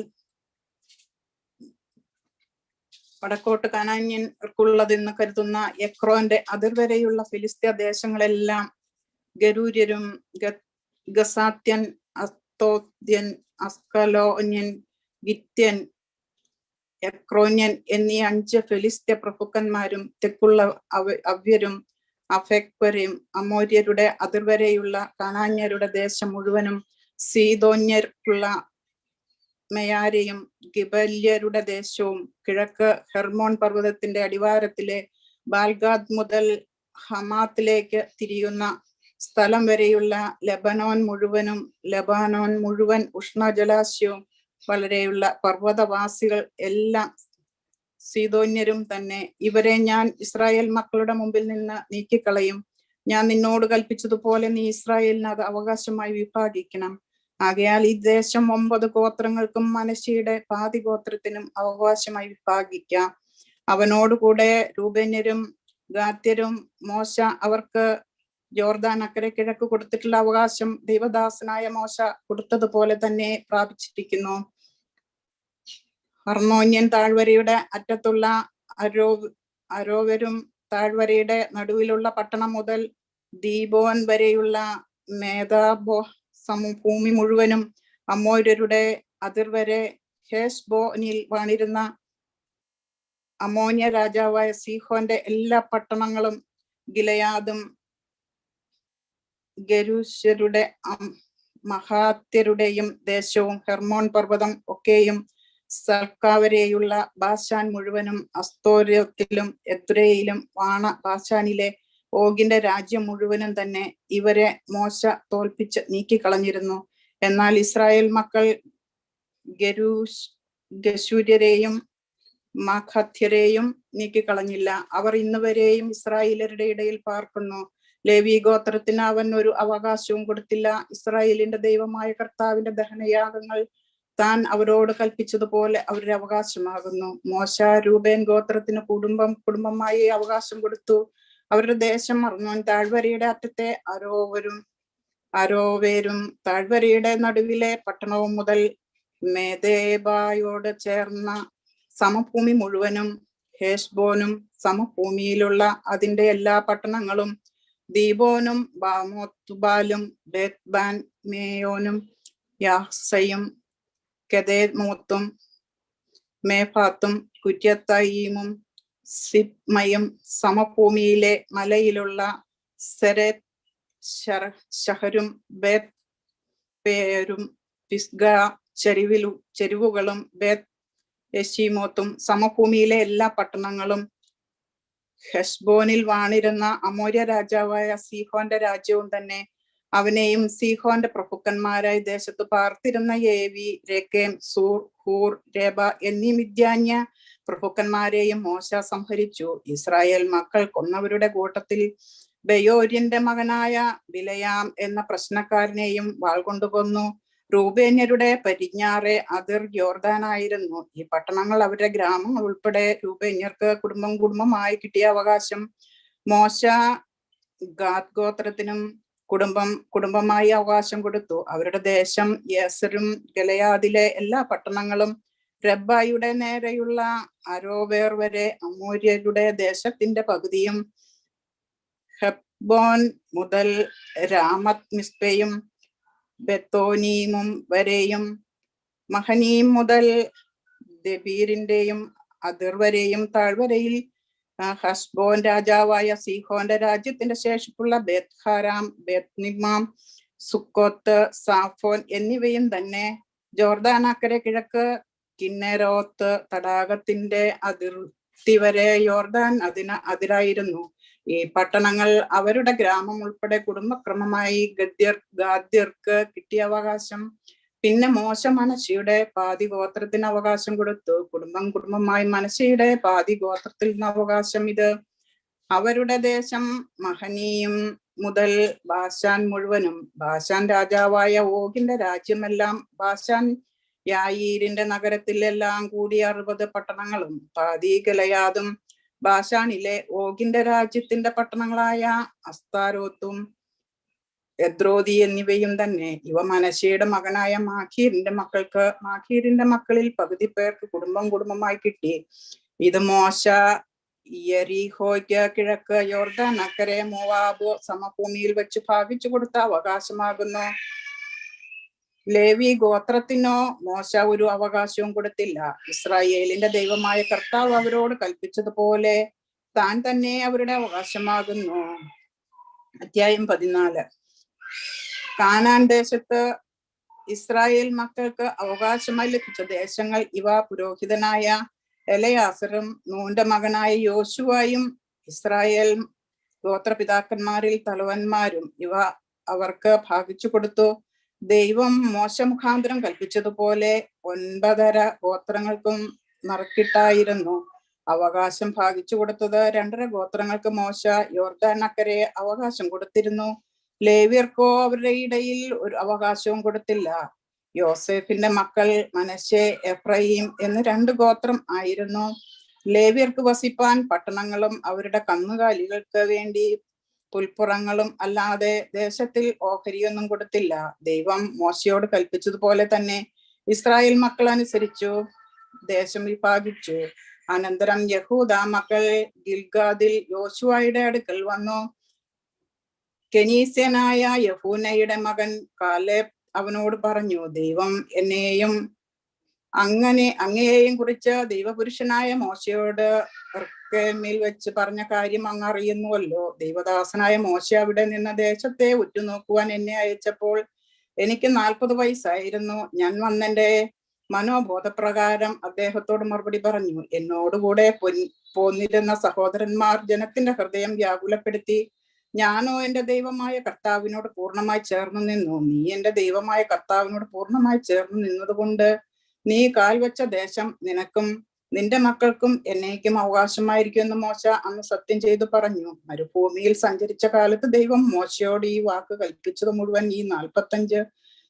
വടക്കോട്ട് കനാന്യർക്കുള്ളതെന്ന് കരുതുന്ന എക്രോന്റെ അതിർവരെയുള്ള ഫിലിസ്ത്യ ദേശങ്ങളെല്ലാം, ഗരൂര്യരും ഗസാത്യൻ, അസ്തോദ്യൻ, അസ്കലോന്യൻ, ഗിത്യൻ, എക്രോന്യൻ എന്നീ 5 ഫിലിസ്ത്യ പ്രഭുക്കന്മാരും തെക്കുള്ള അവ്യരും അഫെക്വരും അമോര്യരുടെ അതിർവരെയുള്ള കനാന്യരുടെ ദേശം മുഴുവനും സീദോന്യർക്കുള്ള മെയാരെയും ഗിബല്യരുടെ ദേശവും കിഴക്ക് ഹെർമോൺ പർവ്വതത്തിന്റെ അടിവാരത്തിലെ ബാൽഗാദ് മുതൽ ഹമാത്തിലേക്ക് തിരിയുന്ന സ്ഥലം വരെയുള്ള ലെബനോൻ മുഴുവൻ ഉഷ്ണജലാശയവും വളരെയുള്ള പർവ്വതവാസികൾ എല്ലാം സീദോന്യരും തന്നെ. ഇവരെ ഞാൻ ഇസ്രായേൽ മക്കളുടെ മുമ്പിൽ നിന്ന് നീക്കിക്കളയും. ഞാൻ നിന്നോട് കൽപ്പിച്ചതുപോലെ നീ ഇസ്രായേലിന് അത് അവകാശമായി വിഭാഗിക്കണം. ആകയാൽ ഈ ദേശം 9 ഗോത്രങ്ങൾക്കും മനശ്ശെയുടെ പാതി ഗോത്രത്തിനും അവകാശമായി വിഭാഗിക്കാം. അവനോടുകൂടെ രൂബേന്യരും ഗാദ്യരും മോശ അവർക്ക് ജോർദാൻ അക്കരെ കിഴക്ക് കൊടുത്തിട്ടുള്ള അവകാശം ദൈവദാസനായ മോശ കൊടുത്തതുപോലെ തന്നെ പ്രാപിച്ചിരിക്കുന്നു. അർണോന്യൻ താഴ്വരയുടെ അറ്റത്തുള്ള അരോവരും താഴ്വരയുടെ നടുവിലുള്ള പട്ടണം മുതൽ ദീബോൻ വരെയുള്ള മേധാബോ സമഭൂമി മുഴുവനും അമോര്യരുടെ അതിർവരെ ഹെശ്ബോനിൽ വാണിരുന്ന അമോന്യ രാജാവായ സീഹോന്റെ എല്ലാ പട്ടണങ്ങളും ഗിലയാദും ഗരൂശരുടെ മഹാത്യരുടെയും ദേശവും ഹെർമോൻ പർവ്വതം ഒക്കെയും സൽക്കാവരെയുള്ള ബാശാൻ മുഴുവനും അസ്തോര്യത്തിലും എദ്രയിലും വാണ ബാശാനിലെ ഓഗിന്റെ രാജ്യം മുഴുവനും തന്നെ ഇവരെ മോശ തോൽപ്പിച്ച് നീക്കിക്കളഞ്ഞിരുന്നു. എന്നാൽ ഇസ്രായേൽ മക്കൾ ഗശൂര്യരെയും മാഖാത്യരെയും നീക്കിക്കളഞ്ഞില്ല. അവർ ഇന്നുവരെയും ഇസ്രായേലരുടെ ഇടയിൽ പാർക്കുന്നു. ലേവി ഗോത്രത്തിന് അവൻ ഒരു അവകാശവും കൊടുത്തില്ല. ഇസ്രായേലിന്റെ ദൈവമായ കർത്താവിന്റെ ദഹനയാഗങ്ങൾ താൻ അവരോട് കൽപ്പിച്ചതുപോലെ അവരുടെ അവകാശമാകുന്നു. മോശ രൂബേൻ ഗോത്രത്തിന് കുടുംബമായി അവകാശം കൊടുത്തു. അവരുടെ ദേശം അർന്നോൻ താഴ്വരയുടെ അറ്റത്തെ അരോവേരും താഴ്വരയുടെ നടുവിലെ പട്ടണവും മുതൽ മേദേബായോട് ചേർന്ന സമഭൂമി മുഴുവനും ഹേഷ്ബോനും സമഭൂമിയിലുള്ള അതിന്റെ എല്ലാ പട്ടണങ്ങളും ദീബോനും ബാമോത്തുബാലും ബേത്ത്ബാൻ മേയോനും യാഹ്സയും കെദേമോത്തും മേഫാത്തും കുര്യത്തയീമും സിബ്മയും സമഭൂമിയിലെ മലയിലുള്ള സെരത് ഷഹരും ബേത് പേരും പിസ്ഗ ചെരിവുകളും ബേത് യെശീമോത്തും സമഭൂമിയിലെ എല്ലാ പട്ടണങ്ങളും ഹെഷ്ബോനിൽ വാണിരുന്ന അമോര്യ രാജാവായ സീഹോന്റെ രാജ്യവും തന്നെ. അവനെയും സീഹോന്റെ പ്രഭുക്കന്മാരായി ദേശത്ത് പാർത്തിരുന്ന ഏവി, രേക്കേം, സൂർ, ഹൂർ, രേബ എന്നീ മിദ്യാന്യ പ്രഭുക്കന്മാരെയും മോശ സംഹരിച്ചു. ഇസ്രായേൽ മക്കൾ കൊന്നവരുടെ കൂട്ടത്തിൽ ബെയോര്യന്റെ മകനായ ബിലയാം എന്ന പ്രശ്നക്കാരനെയും വാൾ കൊണ്ടു കൊന്നു. രൂബേന്യരുടെ പടിഞ്ഞാറെ അതിർ യോർദാനായിരുന്നു. ഈ പട്ടണങ്ങൾ അവരുടെ ഗ്രാമങ്ങൾ ഉൾപ്പെടെ രൂബേന്യർക്ക് കുടുംബമായി കിട്ടിയ അവകാശം. മോശ ഗാദ് ഗോത്രത്തിനും കുടുംബമായി അവകാശം കൊടുത്തു. അവരുടെ ദേശം യേസരും ഗലയാദിലെ എല്ലാ പട്ടണങ്ങളും റബ്ബായുടെ നേരെയുള്ള അരോവേർ വരെ അമോര്യരുടെ ദേശത്തിന്റെ പകുതിയും ഹെബ്ബോൻ മുതൽ രാമത് മിസ്പയും ബെത്തോനീമും വരെയും മഹനീം മുതൽ ദബീറിന്റെയും അതിർ വരെയും താഴ്വരയിൽ ഹസ്ബോൻ രാജാവായ സീഹോന്റെ രാജ്യത്തിന്റെ ശേഷിപ്പുള്ള ബേത്ത്ഹാരാം, ബേത്ത്നിമാം, സുക്കോത്ത്, സാഫോൻ എന്നിവയും തന്നെ. ജോർദാനക്കരെ കിഴക്ക് കിന്നേരോത്ത് തടാകത്തിന്റെ അതിർത്തി വരെ യോർദാൻ അതിരായിരുന്നു. ഈ പട്ടണങ്ങൾ അവരുടെ ഗ്രാമം ഉൾപ്പെടെ കുടുംബക്രമമായി ഗാദ്യർക്ക് കിട്ടിയ അവകാശം. പിന്നെ മോശ മനശ്ശെയുടെ പാതി ഗോത്രത്തിന് അവകാശം കൊടുത്തു. കുടുംബമായി മനശ്ശെയുടെ പാതി ഗോത്രത്തിൽ നിന്ന് അവകാശം ഇത്. അവരുടെ ദേശം മഹനീയും മുതൽ ബാശാൻ മുഴുവനും. ബാശാൻ രാജാവായ ഓഗിന്റെ രാജ്യമെല്ലാം ബാശാൻ യായീരിന്റെ നഗരത്തിലെല്ലാം കൂടി 60 പട്ടണങ്ങളും പാതി ഗലയാദും ബാശാനിലെ ഓഗിന്റെ രാജ്യത്തിന്റെ പട്ടണങ്ങളായ അസ്താരോത്തും എദ്രോദി എന്നിവയും തന്നെ. ഇവ മനശ്ശെയുടെ മകനായ മാഖീരിന്റെ മക്കളിൽ പകുതി പേർക്ക് കുടുംബമായി കിട്ടി. ഇത് മോശ യെരിഹോയ്ക്ക് കിഴക്ക് യോർദാൻ അക്കരെ മോവാബ് സമഭൂമിയിൽ വെച്ച് ഭാഗിച്ചു കൊടുത്ത അവകാശമാകുന്നു. ലേവി ഗോത്രത്തിനോ മോശ ഒരു അവകാശവും കൊടുത്തില്ല. ഇസ്രായേലിന്റെ ദൈവമായ കർത്താവ് അവരോട് കൽപ്പിച്ചതുപോലെ താൻ തന്നെ അവരുടെ അവകാശമാകുന്നു. അധ്യായം 14. കാനാൻ ദേശത്ത് ഇസ്രായേൽ മക്കൾക്ക് അവകാശമായി ലഭിച്ച ദേശങ്ങൾ ഇവ. പുരോഹിതനായ എലയാസറും നൂന്റെ മകനായ യോശുവയും ഇസ്രായേൽ ഗോത്രപിതാക്കന്മാരിൽ തലവന്മാരും ഇവ അവർക്ക് ഭാഗിച്ചു കൊടുത്തു. ദൈവം മോശ മുഖാന്തരം കൽപ്പിച്ചതുപോലെ 9 ഗോത്രങ്ങൾക്കും നറുക്കിട്ടായിരുന്നു അവകാശം ഭാഗിച്ചു കൊടുത്തത്. 2.5 ഗോത്രങ്ങൾക്ക് മോശ യോർദാൻ അക്കരെ അവകാശം കൊടുത്തിരുന്നു. ലേവ്യർക്കോ അവരുടെ ഇടയിൽ ഒരു അവകാശവും കൊടുത്തില്ല. യോസേഫിന്റെ മക്കൾ മനശ്ശെ, എഫ്രയീം എന്ന് 2 ഗോത്രം ആയിരുന്നു. ലേവ്യർക്ക് വസിപ്പാൻ പട്ടണങ്ങളും അവരുടെ കന്നുകാലികൾക്ക് വേണ്ടി പുൽപ്പുറങ്ങളും അല്ലാതെ ദേശത്തിൽ ഓഹരിയൊന്നും കൊടുത്തില്ല. ദൈവം മോശയോട് കൽപ്പിച്ചതുപോലെ തന്നെ ഇസ്രായേൽ മക്കൾ അനുസരിച്ചു ദേശം വിഭാഗിച്ചു. അനന്തരം യഹൂദ മക്കൾ ഗിൽഗാദിൽ യോശുവയുടെ അടുക്കൽ വന്നു. കെനീസ്യനായ യഹൂനയുടെ മകൻ കാലേബ് അവനോട് പറഞ്ഞു, ദൈവം എന്നെയും അങ്ങയെയും കുറിച്ച് ദൈവപുരുഷനായ മോശയോട് മേൽ വെച്ച് പറഞ്ഞ കാര്യം അങ്ങ് അറിയുന്നുവല്ലോ. ദൈവദാസനായ മോശ അവിടെ നിന്ന് ദേശത്തെ ഉറ്റുനോക്കുവാൻ എന്നെ അയച്ചപ്പോൾ എനിക്ക് 40 വയസ്സായിരുന്നു. ഞാൻ വന്നെന്റെ മനോബോധപ്രകാരം അദ്ദേഹത്തോട് മറുപടി പറഞ്ഞു. എന്നോടുകൂടെ പോന്നിരുന്ന സഹോദരന്മാർ ജനത്തിന്റെ ഹൃദയം വ്യാകുലപ്പെടുത്തി. ഞാനോ എന്റെ ദൈവമായ കർത്താവിനോട് പൂർണ്ണമായി ചേർന്നു നിന്നു. നീ എന്റെ ദൈവമായ കർത്താവിനോട് പൂർണ്ണമായി ചേർന്നു നിന്നതുകൊണ്ട് നീ കാൽവെച്ച ദേശം നിനക്കും നിന്റെ മക്കൾക്കും എന്നേക്കും അവകാശമായിരിക്കും എന്ന് മോശ അന്ന് സത്യം ചെയ്തു പറഞ്ഞു. മരുഭൂമിയിൽ സഞ്ചരിച്ച കാലത്ത് ദൈവം മോശയോട് ഈ വാക്ക് കൽപ്പിച്ചത് മുഴുവൻ ഈ 45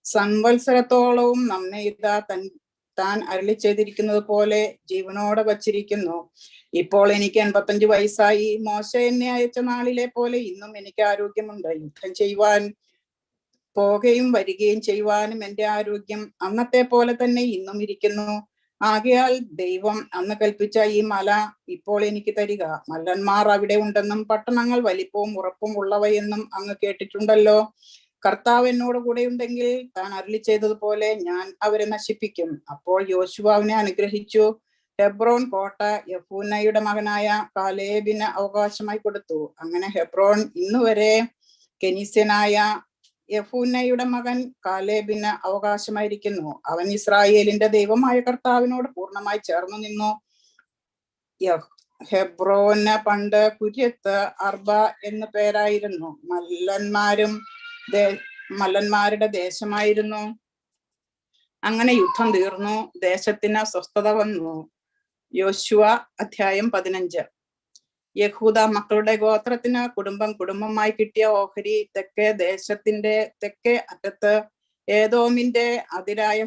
സംവത്സരത്തോളവും നമ്മെ ഇതാ താൻ അരുളി ചെയ്തിരിക്കുന്നത് പോലെ ജീവനോടെ വച്ചിരിക്കുന്നു. ഇപ്പോൾ എനിക്ക് 85 വയസ്സായി. മോശ എന്നെ അയച്ച നാളിലെ പോലെ ഇന്നും എനിക്ക് ആരോഗ്യമുണ്ട്. യുദ്ധം ചെയ്യുവാൻ പോകുകയും വരികയും ചെയ്യുവാനും എന്റെ ആരോഗ്യം അന്നത്തെ പോലെ തന്നെ ഇന്നും ഇരിക്കുന്നു. ആകയാൽ ദൈവം അന്ന് കൽപ്പിച്ച ഈ മല ഇപ്പോൾ എനിക്ക് തരിക. മല്ലന്മാർ അവിടെ ഉണ്ടെന്നും പട്ടണങ്ങൾ വലിപ്പവും ഉറപ്പും ഉള്ളവയെന്നും അങ്ങ് കേട്ടിട്ടുണ്ടല്ലോ. കർത്താവ് എന്നോട് കൂടെ ഉണ്ടെങ്കിൽ താൻ അരുളി ചെയ്തതുപോലെ ഞാൻ അവരെ നശിപ്പിക്കും. അപ്പോൾ യോശുവ അവനെ അനുഗ്രഹിച്ചു. ഹെബ്രോൻ കോട്ട യഫൂനയുടെ മകനായ കാലേബിന് അവകാശമായി കൊടുത്തു. അങ്ങനെ ഹെബ്രോൻ ഇന്നുവരെ കെനീസ്യനായ യഫൂനയുടെ മകൻ കാലേബിന് അവകാശമായിരിക്കുന്നു. അവൻ ഇസ്രായേലിന്റെ ദൈവമായ കർത്താവിനോട് പൂർണ്ണമായി ചേർന്നു നിന്നു. ഹെബ്രോന് പണ്ട് കുര്യത്ത് അർബ എന്നു പേരായിരുന്നു. മല്ലന്മാരുടെ ദേശമായിരുന്നു. അങ്ങനെ യുദ്ധം തീർന്നു. ദേശത്തിന് സ്വസ്ഥത വന്നു. യോശുവ അധ്യായം 15. യഹൂദ മക്കളുടെ ഗോത്രത്തിന് കുടുംബമായി കിട്ടിയ ഓഹരി തെക്കേ ദേശത്തിന്റെ തെക്കേ അറ്റത്ത് ഏദോമിന്റെ അതിരായ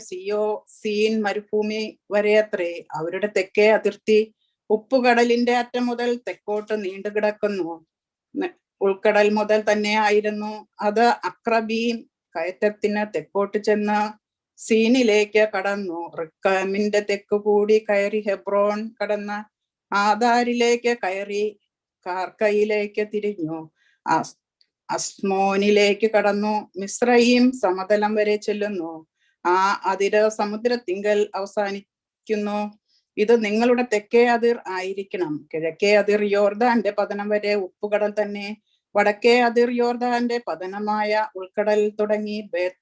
സീൻ മരുഭൂമി വരെയത്രേ. അവരുടെ തെക്കേ അതിർത്തി ഉപ്പുകടലിന്റെ അറ്റം മുതൽ തെക്കോട്ട് നീണ്ടുകിടക്കുന്നു. ഉൾക്കടൽ മുതൽ തന്നെ ആയിരുന്നു. അത് അക്രബീം കയറ്റത്തിന് തെക്കോട്ട് ചെന്ന് സീനിലേക്ക് കടന്നു. റിക്കാമിന്റെ തെക്ക് കൂടി കയറി ഹെബ്രോൺ കടന്ന് ആദാരിലേക്ക് കയറി കാർക്കയിലേക്ക് തിരിഞ്ഞു. അസ്മോനിലേക്ക് കടന്നു മിസ്രയീം സമതലം വരെ ചെല്ലുന്നു. ആ അതിര് സമുദ്രത്തിങ്കൽ അവസാനിക്കുന്നു. ഇത് നിങ്ങളുടെ തെക്കേ അതിർ ആയിരിക്കണം. കിഴക്കേ അതിർ യോർദാന്റെ പതനം വരെ ഉപ്പുകടൽ തന്നെ. വടക്കേ അതിർ യോർദാന്റെ പതനമായ ഉൾക്കടൽ തുടങ്ങി ബേത്ത്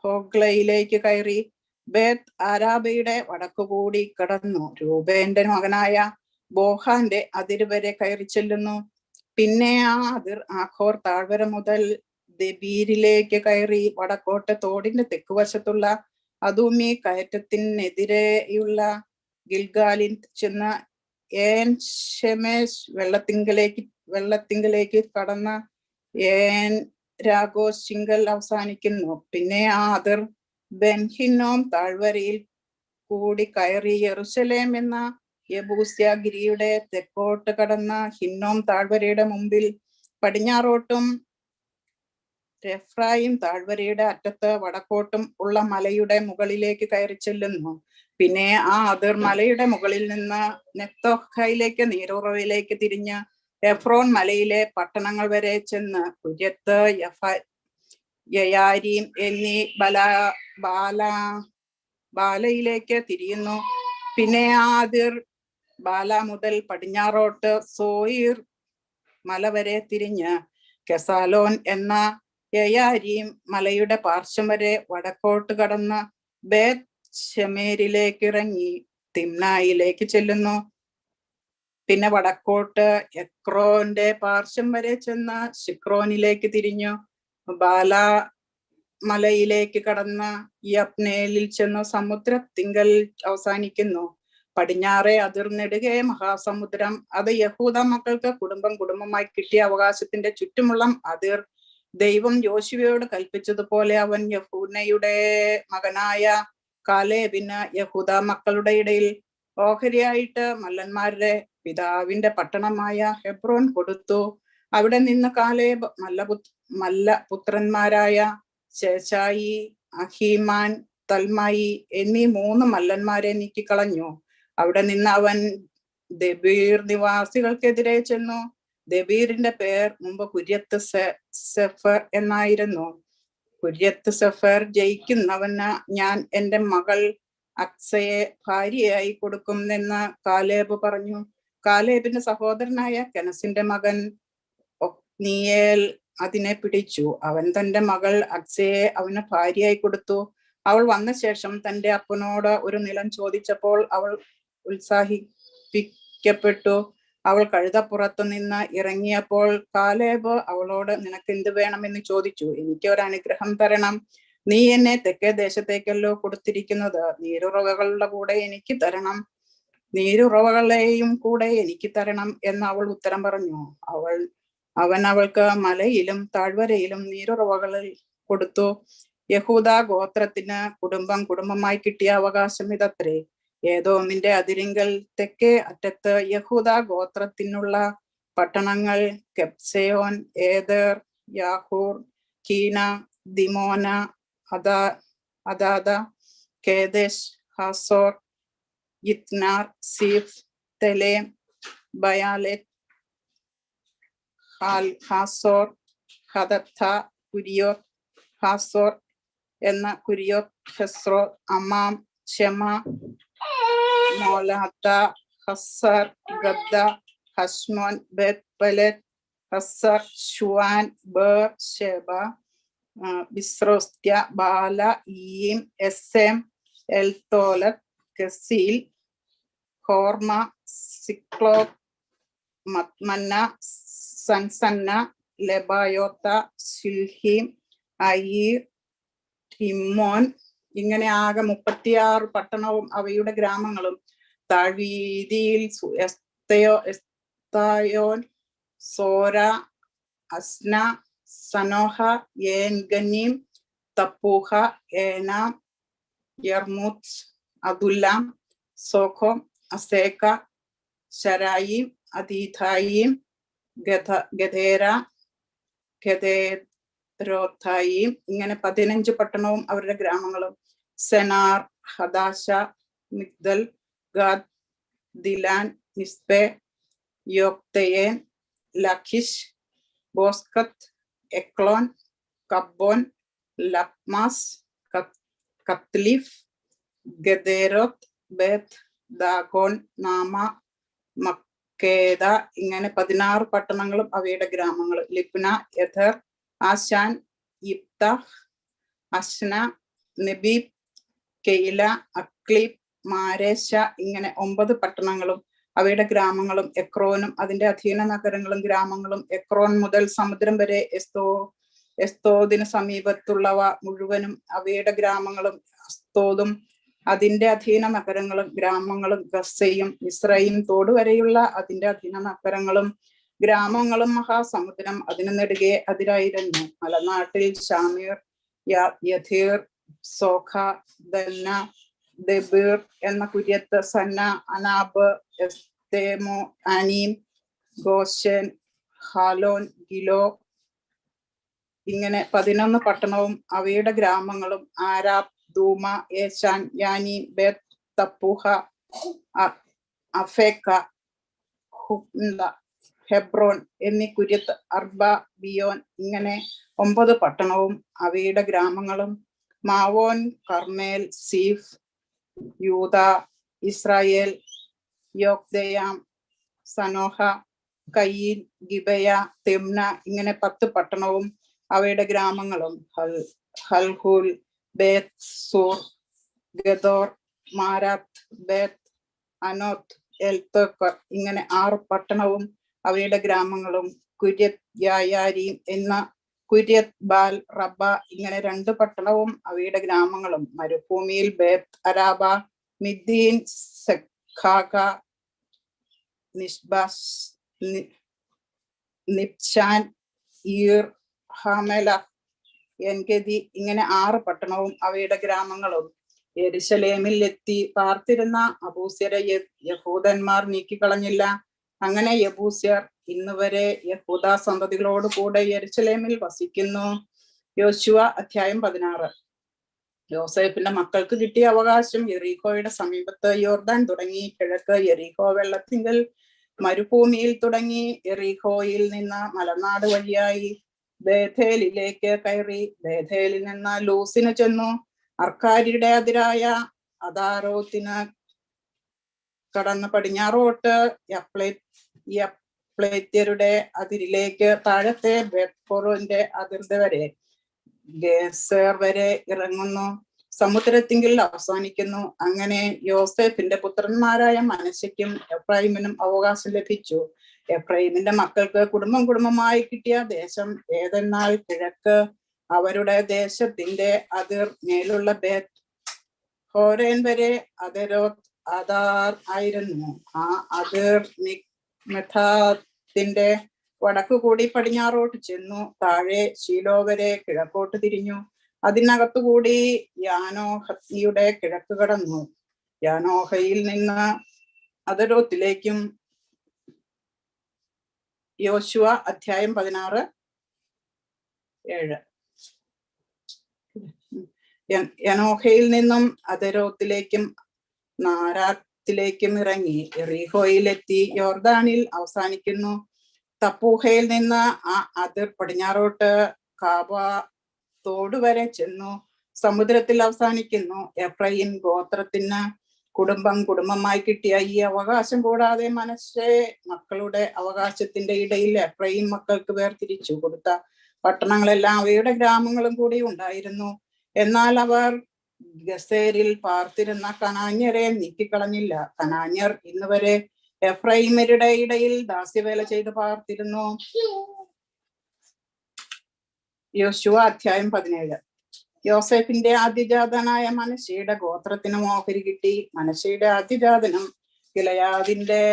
ഹോഗ്ലയിലേക്ക് കയറി ബേത്ത് ആരാബയുടെ വടക്കുകൂടി കടന്നു രൂബേന്റെ മകനായ ബോഹാന്റെ അതിര് വരെ കയറി ചെല്ലുന്നു. പിന്നെ ആ അതിർ ആഖോർ താഴ്വര മുതൽ ദെബീരിലേക്ക് കയറി വടക്കോട്ട് തോടിന്റെ തെക്കുവശത്തുള്ള അദൂമി കയറ്റത്തിനെതിരെയുള്ള ഗിൽഗാലിൽ ചെന്ന് ഏൻ ഷെമേഷ് വെള്ളത്തിങ്കലേക്ക് കടന്ന ഏൻ രാഗോശിങ്കൽ അവസാനിക്കുന്നു. പിന്നെ ആ അതിർ ബെൻഹിന്നോം താഴ്വരയിൽ കൂടി കയറി യെറുശലേം എന്ന യെബൂസ്യഗിരിയുടെ തെക്കോട്ട് കടന്ന ഹിന്നോം താഴ്വരയുടെ മുമ്പിൽ പടിഞ്ഞാറോട്ടും എഫ്രായിം താഴ്വരയുടെ അറ്റത്ത് വടക്കോട്ടും ഉള്ള മലയുടെ മുകളിലേക്ക് കയറി ചെല്ലുന്നു. പിന്നെ ആ അതിർ മലയുടെ മുകളിൽ നിന്ന് നെത്തോഹയിലേക്ക് നീരുറവിലേക്ക് തിരിഞ്ഞ് എഫ്രോൻ മലയിലെ പട്ടണങ്ങൾ വരെ ചെന്ന് കുര്യത്ത് യയാരീം എന്നീ ബാലയിലേക്ക് തിരിയുന്നു. പിന്നെ ആ അതിർ ബാല മുതൽ പടിഞ്ഞാറോട്ട് സോയിർ മല വരെ തിരിഞ്ഞ് കെസാലോൻ എന്ന യയാരീം മലയുടെ പാർശ്വം വരെ വടക്കോട്ട് കടന്ന് ബേത് ഷെമേരിലേക്ക് ഇറങ്ങി തിമ്നായിലേക്ക് ചെല്ലുന്നു. പിന്നെ വടക്കോട്ട് എക്രോന്റെ പാർശ്വം വരെ ചെന്ന് ശിക്രോനിലേക്ക് തിരിഞ്ഞു. ബാല മലയിലേക്ക് കടന്ന് യപ്നേലിൽ ചെന്ന് സമുദ്രത്തിങ്കൽ അവസാനിക്കുന്നു. പടിഞ്ഞാറെ അതിർനെടുകെ മഹാസമുദ്രം. അത് യഹൂദ മക്കൾക്ക് കുടുംബമായി കിട്ടിയ അവകാശത്തിന്റെ ചുറ്റുമുള്ള അതിർ. ദൈവം യോശുവയോട് കൽപ്പിച്ചതുപോലെ അവൻ യെഫുന്നെയുടെ മകനായ കാലേബിന് യഹൂദ മക്കളുടെ ഇടയിൽ ഓഹരിയായിട്ട് മല്ലന്മാരുടെ പിതാവിന്റെ പട്ടണമായ ഹെബ്രോൻ കൊടുത്തു. അവിടെ നിന്ന് കാലേബ് മല്ലപുത്രന്മാരായ ശേഷായി, അഹീമാൻ, തൽമായി എന്നീ 3 മല്ലന്മാരെ നീക്കിക്കളഞ്ഞു. അവിടെ നിന്ന് അവൻ ദബീർ നിവാസികൾക്കെതിരെ ചെന്നു. ദബീറിന്റെ പേർ മുമ്പ് കുര്യത്ത് സെഫർ എന്നായിരുന്നു. കുര്യത്ത് സെഫർ ജയിക്കുന്നവന് ഞാൻ എന്റെ മകൾ അക്സയെ ഭാര്യയായി കൊടുക്കും എന്ന് കാലേബ് പറഞ്ഞു. കാലേബിന്റെ സഹോദരനായ കെനസിന്റെ മകൻ ഒത്നിയേൽ അതിനെ പിടിച്ചു. അവൻ തന്റെ മകൾ അക്സയെ അവന് ഭാര്യയായി കൊടുത്തു. അവൾ വന്ന ശേഷം തന്റെ അപ്പനോട് ഒരു നിലം ചോദിച്ചപ്പോൾ അവൾ ഉത്സാഹിപ്പിക്കപ്പെട്ടു. അവൾ കഴുതപ്പുറത്തു നിന്ന് ഇറങ്ങിയപ്പോൾ കാലേബ് അവളോട് നിനക്ക് എന്ത് വേണമെന്ന് ചോദിച്ചു. എനിക്ക് ഒരു അനുഗ്രഹം തരണം. നീ എന്നെ തെക്കേ ദേശത്തേക്കല്ലോ കൊടുത്തിരിക്കുന്നത്. നീരുറവകളുടെ കൂടെ എനിക്ക് തരണം. നീരുറവകളെയും കൂടെ എനിക്ക് തരണം എന്ന് അവൾ ഉത്തരം പറഞ്ഞു. അവൻ അവൾക്ക് മലയിലും താഴ്വരയിലും നീരുറവകളിൽ കൊടുത്തു. യഹൂദ ഗോത്രത്തിന് കുടുംബമായി കിട്ടിയ അവകാശം ഇതത്രേ. ഏദോമിന്റെ അതിരിങ്കൽ തെക്കേ അറ്റത്ത് യഹൂദ ഗോത്രത്തിനുള്ള പട്ടണങ്ങൾ കെബ്സയോൻ, ഏദർ, യാഹൂർ, കീന, ദിമോന, അദാദ, കേദേശ്, ഹാസോർ, യിത്നാർ, സീഫ്, തെലേം, ബയാലെറ്റ്, ഹാസോർ, ഹദത്ത, കുരിയോത്ത് ഹാസോർ എന്ന കുരിയോത്ത്, ഹെസ്രോ, അമാം, Shama, മോലാത്ത, ഹസർ, ഗദ്ദ, ഹസ്മോൻ, Beth പലെത്ത്, ഹസർ, Xuan, bare, Sheba, ബിസ്രോസ്ത്യ, ബാല, ഈം, എസ്സേം, എൽത്തോലത്ത്, കസീൽ, ഹോർമ, സിക്ലോത്ത്, മത്മന്ന, സൻസന്ന, ലെബായോത്ത, സിൽഹീം, അയീർ, ഹിമ്മോൻ. ഇങ്ങനെ ആകെ 36 പട്ടണവും അവയുടെ ഗ്രാമങ്ങളും. താഴ്വീതിയിൽ എസ്തായോൻ, സോര, അസ്ന, സനോഹ, ഏൻഗനീം, തപ്പൂഹ, ഏനാം, യർമൂത്ത്, അതുല്ലാം, സോഖോം, അസേക്ക, ശരായിം, അദീഥായിം, ഗദേര, ഗദേരോത്തായിം. ഇങ്ങനെ 15 പട്ടണവും അവരുടെ ഗ്രാമങ്ങളും. സെനാർ, ഹദാശ, മിഗ്ദൽ, ഗാദ്, ദിലാൻ, മിസ്പെ, യോക്തെയേൻ, ലഖിഷ്, ബോസ്കത്ത്, എക്ലോൻ, കബ്ബോൻ, ലക്മാസ്, കത്ലിഫ്, ഗദേരോത്ത്, ബേത്ത് ദാഗോൻ, നാമ, മക്കേദ. ഇങ്ങനെ 16 പട്ടണങ്ങളും അവയുടെ ഗ്രാമങ്ങളും. ലിബ്ന, യഥർ, ആശാൻ, യിപ്തഹ്, അശ്ന, നെബീബ്, കെയില, അക്ലീബ്, മാരേശ. ഇങ്ങനെ 9 പട്ടണങ്ങളും അവയുടെ ഗ്രാമങ്ങളും. എക്രോനും അതിന്റെ അധീന നഗരങ്ങളും ഗ്രാമങ്ങളും. എക്രോൻ മുതൽ സമുദ്രം വരെ എസ്തോദിന് സമീപത്തുള്ളവ മുഴുവനും അവയുടെ ഗ്രാമങ്ങളും. അസ്തോദും അതിന്റെ അധീന നഗരങ്ങളും ഗ്രാമങ്ങളും. ഗസ്സയും മിസ്രയും തോട് വരെയുള്ള അതിന്റെ അധീന നഗരങ്ങളും ഗ്രാമങ്ങളും. മഹാസമുദ്രം അതിന് നെടുകെ അതിരായിരുന്നു. മലനാട്ടിൽ ഷാമീർ, യഥീർ, സോഖ, ദന്ന, ദബീർ എന്ന കുര്യത്ത്, സന്ന, അനാബ്, എസ്തേമോ, അനീം, ഗോശൻ, ഹാലോൻ, ഗിലോ. ഇങ്ങനെ 11 പട്ടണവും അവയുടെ ഗ്രാമങ്ങളും. ആരാബ്, ദൂമ, ഏശാൻ, യാനി, ബേത് തപ്പൂഹ, അഫേക്ക, ഹുംല, ഹെബ്രോൻ എന്നീ കുര്യത്ത്, അർബ, ബിയോൻ. ഇങ്ങനെ 9 പട്ടണവും അവയുടെ ഗ്രാമങ്ങളും. മാവോൻ, കർമേൽ, സീഫ്, യൂദ, ഇസ്രായേൽ, യോക്ദയാം, സനോഹ, കയീൻ, ഗിബയ, തിമ്ന. ഇങ്ങനെ 10 പട്ടണവും അവയുടെ ഗ്രാമങ്ങളും ഹൽഹൂൽ, ബേത്ത് സൂർ, ഗദോർ, മാരാത്ത്, ബേത്ത് അനോത്ത്, എൽത്തോക്കർ, ഇങ്ങനെ 6 പട്ടണവും അവയുടെ ഗ്രാമങ്ങളും, കുര്യത്ത് യായാരീം എന്ന കുര്യത്ത് ബാൽ റബ്ബ, ഇങ്ങനെ 2 പട്ടണവും അവയുടെ ഗ്രാമങ്ങളും, മരുഭൂമിയിൽ ബേത്ത് അരാബ, മിദ്ദീൻ, സെഖാക, നിഷ്ബാസ്, നിപ്ഷാൻ, ഈർ, ഹമല, എൻഗതി, ഇങ്ങനെ 6 പട്ടണവും അവയുടെ ഗ്രാമങ്ങളും. യെരുശലേമിൽ എത്തി പാർത്തിരുന്ന അബൂസ്യരെ യഹൂദന്മാർ നീക്കിക്കളഞ്ഞില്ല. അങ്ങനെ യബൂസ്യർ ഇന്നുവരെ യഹൂദ സന്തതികളോട് കൂടെ യെരുശലേമിൽ വസിക്കുന്നു. യോശുവ അധ്യായം 16. യോസേഫിന്റെ മക്കൾക്ക് കിട്ടിയ അവകാശം. യെറീഹോയുടെ സമീപത്ത് യോർദാൻ തുടങ്ങി കിഴക്ക് യെറീഹോ വെള്ളത്തിങ്കൽ മരുഭൂമിയിൽ തുടങ്ങി യെറീഹോയിൽ നിന്ന് മലനാട് വഴിയായി ബേഥേലിലേക്ക് കയറി ബേഥേലിൽ നിന്ന് ലൂസിന് ചെന്നു. അർക്കാരിയുടെ അതിരായ അദാരോത്തിന് കടന്ന് പടിഞ്ഞാറോട്ട് യപ്ലേത്യരുടെ അതിരിലേക്ക് താഴത്തെ ബേത്ത്ഹോറിന്റെ അതിർത്തി വരെ ഗേസർ വരെ ഇറങ്ങുന്നു, സമുദ്രത്തിങ്കിൽ അവസാനിക്കുന്നു. അങ്ങനെ യോസേഫിന്റെ പുത്രന്മാരായ മനശ്ശെക്കും എഫ്രൈമിനും അവകാശം ലഭിച്ചു. എഫ്രൈമിന്റെ മക്കൾക്ക് കുടുംബം കുടുംബമായി കിട്ടിയ ദേശം ഏതെന്നാൽ കിഴക്ക് അവരുടെ ദേശത്തിന്റെ അതിർ മേലുള്ള ബേത്ത് ഹോരേൻ വരെ അദരോത്ത് അദാർ ആയിരുന്നു. ആ അതിർ മെഥാത്തിന്റെ വടക്കു കൂടി പടിഞ്ഞാറോട്ട് ചെന്നു. താഴെ ശീലോ വരെ കിഴക്കോട്ട് തിരിഞ്ഞു. അതിനകത്തുകൂടി യാനോഹയുടെ കിഴക്ക് കടന്നു. യാനോഹയിൽ നിന്ന് അദരോത്തിലേക്കും. യോശുവ അധ്യായം 16:7. യനോഹയിൽ നിന്നും അദരോത്തിലേക്കും നാരാത്തിലേക്കും ഇറങ്ങി യെറീഹോയിലെത്തി യോർദാനിൽ അവസാനിക്കുന്നു. തപ്പൂഹയിൽ നിന്ന് ആ അതിർ പടിഞ്ഞാറോട്ട് കാബ തോട് വരെ ചെന്നു, സമുദ്രത്തിൽ അവസാനിക്കുന്നു. എഫ്രയീം ഗോത്രത്തിന് കുടുംബം കുടുംബമായി കിട്ടിയ ഈ അവകാശം കൂടാതെ മനശ്ശെ മക്കളുടെ അവകാശത്തിന്റെ ഇടയിൽ എഫ്രയീം മക്കൾക്ക് വേർതിരിച്ചു കൊടുത്ത പട്ടണങ്ങളെല്ലാം അവയുടെ ഗ്രാമങ്ങളും കൂടി ഉണ്ടായിരുന്നു. എന്നാൽ അവർ ഗസേരിൽ പാർത്തിരുന്ന കനാന്യരെ നീക്കിക്കളഞ്ഞില്ല. കനാന്യർ ഇന്നുവരെ എഫ്രൈമരുടെ ഇടയിൽ ദാസ്യവേല ചെയ്ത് പാർത്തിരുന്നു. യോശുവ അധ്യായം 17. യോസേഫിന്റെ ആദ്യജാതനായ മനശ്ശെയുടെ ഗോത്രത്തിനും ഓഹരി കിട്ടി. മനശ്ശെയുടെ ആദ്യജാതനും ഗിലെയാദിന്റെ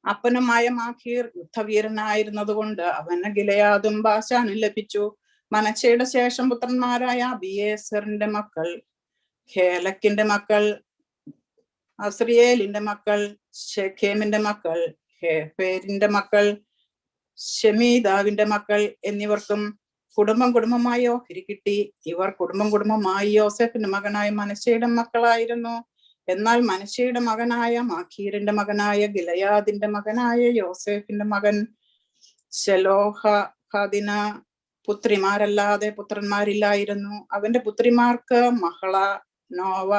അപ്പനുമായ മാഖീർ യുദ്ധവീരനായിരുന്നത് കൊണ്ട് അവന് ഗിലെയാദും ബാശാനും ലഭിച്ചു. മനശ്ശെയുടെ ശേഷം പുത്രന്മാരായ അബിയേസറിന്റെ മക്കൾ, ഹേലക്കിന്റെ മക്കൾ, അസ്രിയേലിന്റെ മക്കൾ, ശെഖേമിന്റെ മക്കൾ, ഹേഫേരിന്റെ മക്കൾ, ഷെമീദാവിന്റെ മക്കൾ എന്നിവർക്കും കുടുംബം കുടുംബമായി ഓഹരി കിട്ടി. ഇവർ കുടുംബം കുടുംബമായി യോസേഫിന്റെ മകനായ മനശ്ശെയുടെ മക്കളായിരുന്നു. എന്നാൽ മനശ്ശെയുടെ മകനായ മാഖീരിന്റെ മകനായ ഗിലെയാദിന്റെ മകനായ യോസേഫിന്റെ മകൻ ശെലോഹാദിന് പുത്രിമാരല്ലാതെ പുത്രന്മാരില്ലായിരുന്നു. അവന്റെ പുത്രിമാർക്ക് മഹള, നോവ,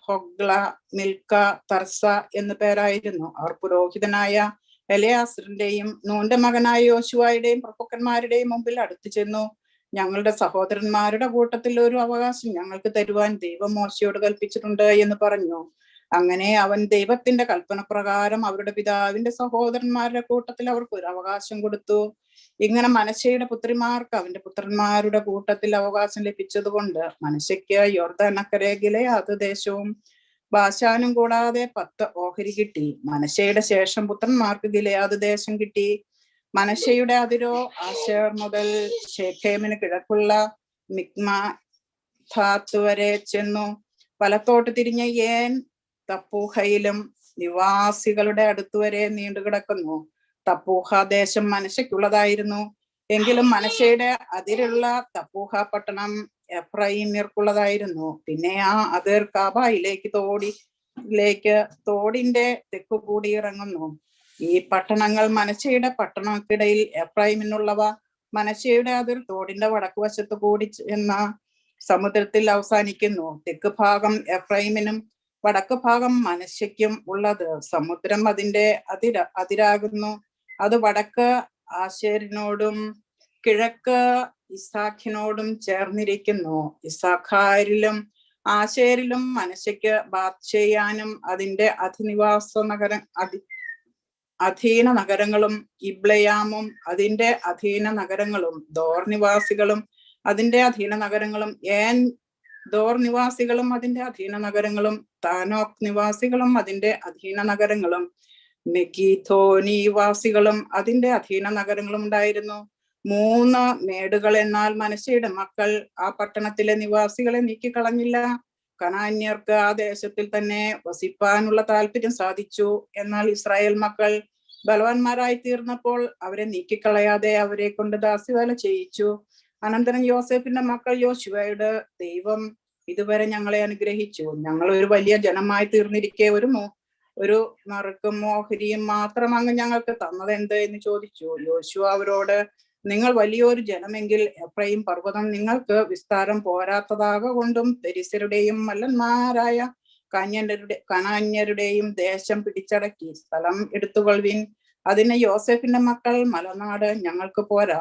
ഹൊഗ്ല, മിൽക്ക, തർസ എന്നു പേരായിരുന്നു. അവർ പുരോഹിതനായ എലയാസറിന്റെയും നൂന്റെ മകനായ യോശുവയുടെയും പ്രഭുക്കന്മാരുടെയും മുമ്പിൽ അടുത്തു ചെന്നു. ഞങ്ങളുടെ സഹോദരന്മാരുടെ കൂട്ടത്തിൽ ഒരു അവകാശം ഞങ്ങൾക്ക് തരുവാൻ ദൈവം മോശയോട് കൽപ്പിച്ചിട്ടുണ്ട് എന്ന് പറഞ്ഞു. അങ്ങനെ അവൻ ദൈവത്തിന്റെ കൽപ്പന പ്രകാരം അവരുടെ പിതാവിന്റെ സഹോദരന്മാരുടെ കൂട്ടത്തിൽ അവർക്ക് ഒരു അവകാശം കൊടുത്തു. ഇങ്ങനെ മനശ്ശെയുടെ പുത്രിമാർക്ക് അവന്റെ പുത്രന്മാരുടെ കൂട്ടത്തിൽ അവകാശം ലഭിച്ചതുകൊണ്ട് മനശ്ശെക്ക് യോർദാനക്കരെ ഗിലെയാദ് ദേശവും ബാശാനും കൂടാതെ 10 ഓഹരി കിട്ടി. മനശ്ശെയുടെ ശേഷം പുത്രന്മാർക്ക് ഗിലെയാദ് ദേശം കിട്ടി. മനശ്ശെയുടെ അതിരോ ആശേർ മുതൽ ശെഖേമിന് കിഴക്കുള്ള മിക്മാഥാത്ത് വരെ ചെന്നു. വലത്തോട്ട് തിരിഞ്ഞ ഏൻ തപ്പൂഹയിലും നിവാസികളുടെ അടുത്തുവരെ നീണ്ടുകിടക്കുന്നു. തപ്പൂഹ ദേശം മനശ്ശെക്കുള്ളതായിരുന്നു. എങ്കിലും മനശ്ശെയുടെ അതിരുള്ള തപ്പൂഹ പട്ടണം എഫ്രൈമ്യർക്കുള്ളതായിരുന്നു. പിന്നെ ആ അതിർ കാബയിലേക്ക് തോടിന്റെ തെക്കുകൂടി ഇറങ്ങുന്നു. ഈ പട്ടണങ്ങൾ മനശ്ശെയുടെ പട്ടണങ്ങൾക്കിടയിൽ എഫ്രൈമിനുള്ളവ. മനശ്ശെയുടെ അതിർ തോടിന്റെ വടക്ക് വശത്ത് കൂടി എന്ന സമുദ്രത്തിൽ അവസാനിക്കുന്നു. തെക്ക് ഭാഗം എഫ്രൈമിനും വടക്ക് ഭാഗം മനശ്ശെക്കും ഉള്ളത്. സമുദ്രം അതിന്റെ അതിരാകുന്നു. അത് വടക്ക് ആശേരിനോടും കിഴക്ക് ഇസാഖിനോടും ചേർന്നിരിക്കുന്നു. ഇസാഖാരിലും ആശേരിലും മനശ്ശെക്ക് ബാത്ത് ചെയ്യാനും അതിന്റെ അധീന നഗരങ്ങളും ഇബ്ലയാമും അതിന്റെ അധീന നഗരങ്ങളും ദോർ നിവാസികളും അതിന്റെ അധീന നഗരങ്ങളും ദോർ നിവാസികളും അതിന്റെ അധീന നഗരങ്ങളും താനോക്ക് നിവാസികളും അതിന്റെ അധീന നഗരങ്ങളും മെഗീഥോ നിവാസികളും അതിന്റെ അധീന നഗരങ്ങളും ഉണ്ടായിരുന്നു. 3 മേടുകൾ. എന്നാൽ മനശ്ശെയുടെ മക്കൾ ആ പട്ടണത്തിലെ നിവാസികളെ നീക്കിക്കളഞ്ഞില്ല. കനാന്യർക്ക് ആ ദേശത്തിൽ തന്നെ വസിപ്പാനുള്ള താല്പര്യം സാധിച്ചു. എന്നാൽ ഇസ്രായേൽ മക്കൾ ബലവാന്മാരായി തീർന്നപ്പോൾ അവരെ നീക്കിക്കളയാതെ അവരെ കൊണ്ട് ദാസ്യവേല ചെയ്യിച്ചു. അനന്തരം യോസേഫിന്റെ മക്കൾ യോശുവയോട്, ദൈവം ഇതുവരെ ഞങ്ങളെ അനുഗ്രഹിച്ചു, ഞങ്ങൾ ഒരു വലിയ ജനമായി തീർന്നിരിക്കെ ഒരു നറുക്കും മോഹരിയും മാത്രം അങ്ങ് ഞങ്ങൾക്ക് തന്നത് എന്ത് എന്ന് ചോദിച്ചു. യോശുവ അവരോട്, നിങ്ങൾ വലിയൊരു ജനമെങ്കിൽ എഫ്രയീം പർവ്വതം നിങ്ങൾക്ക് വിസ്താരം പോരാത്തതാകൊണ്ടും പെരിസ്യരുടെയും മല്ലന്മാരായ കനാന്യരുടെയും ദേശം പിടിച്ചടക്കി സ്ഥലം എടുത്തുകൊള്ളുവിൻ. അതിന് യോസേഫിന്റെ മക്കൾ, മലനാട് ഞങ്ങൾക്ക് പോരാ,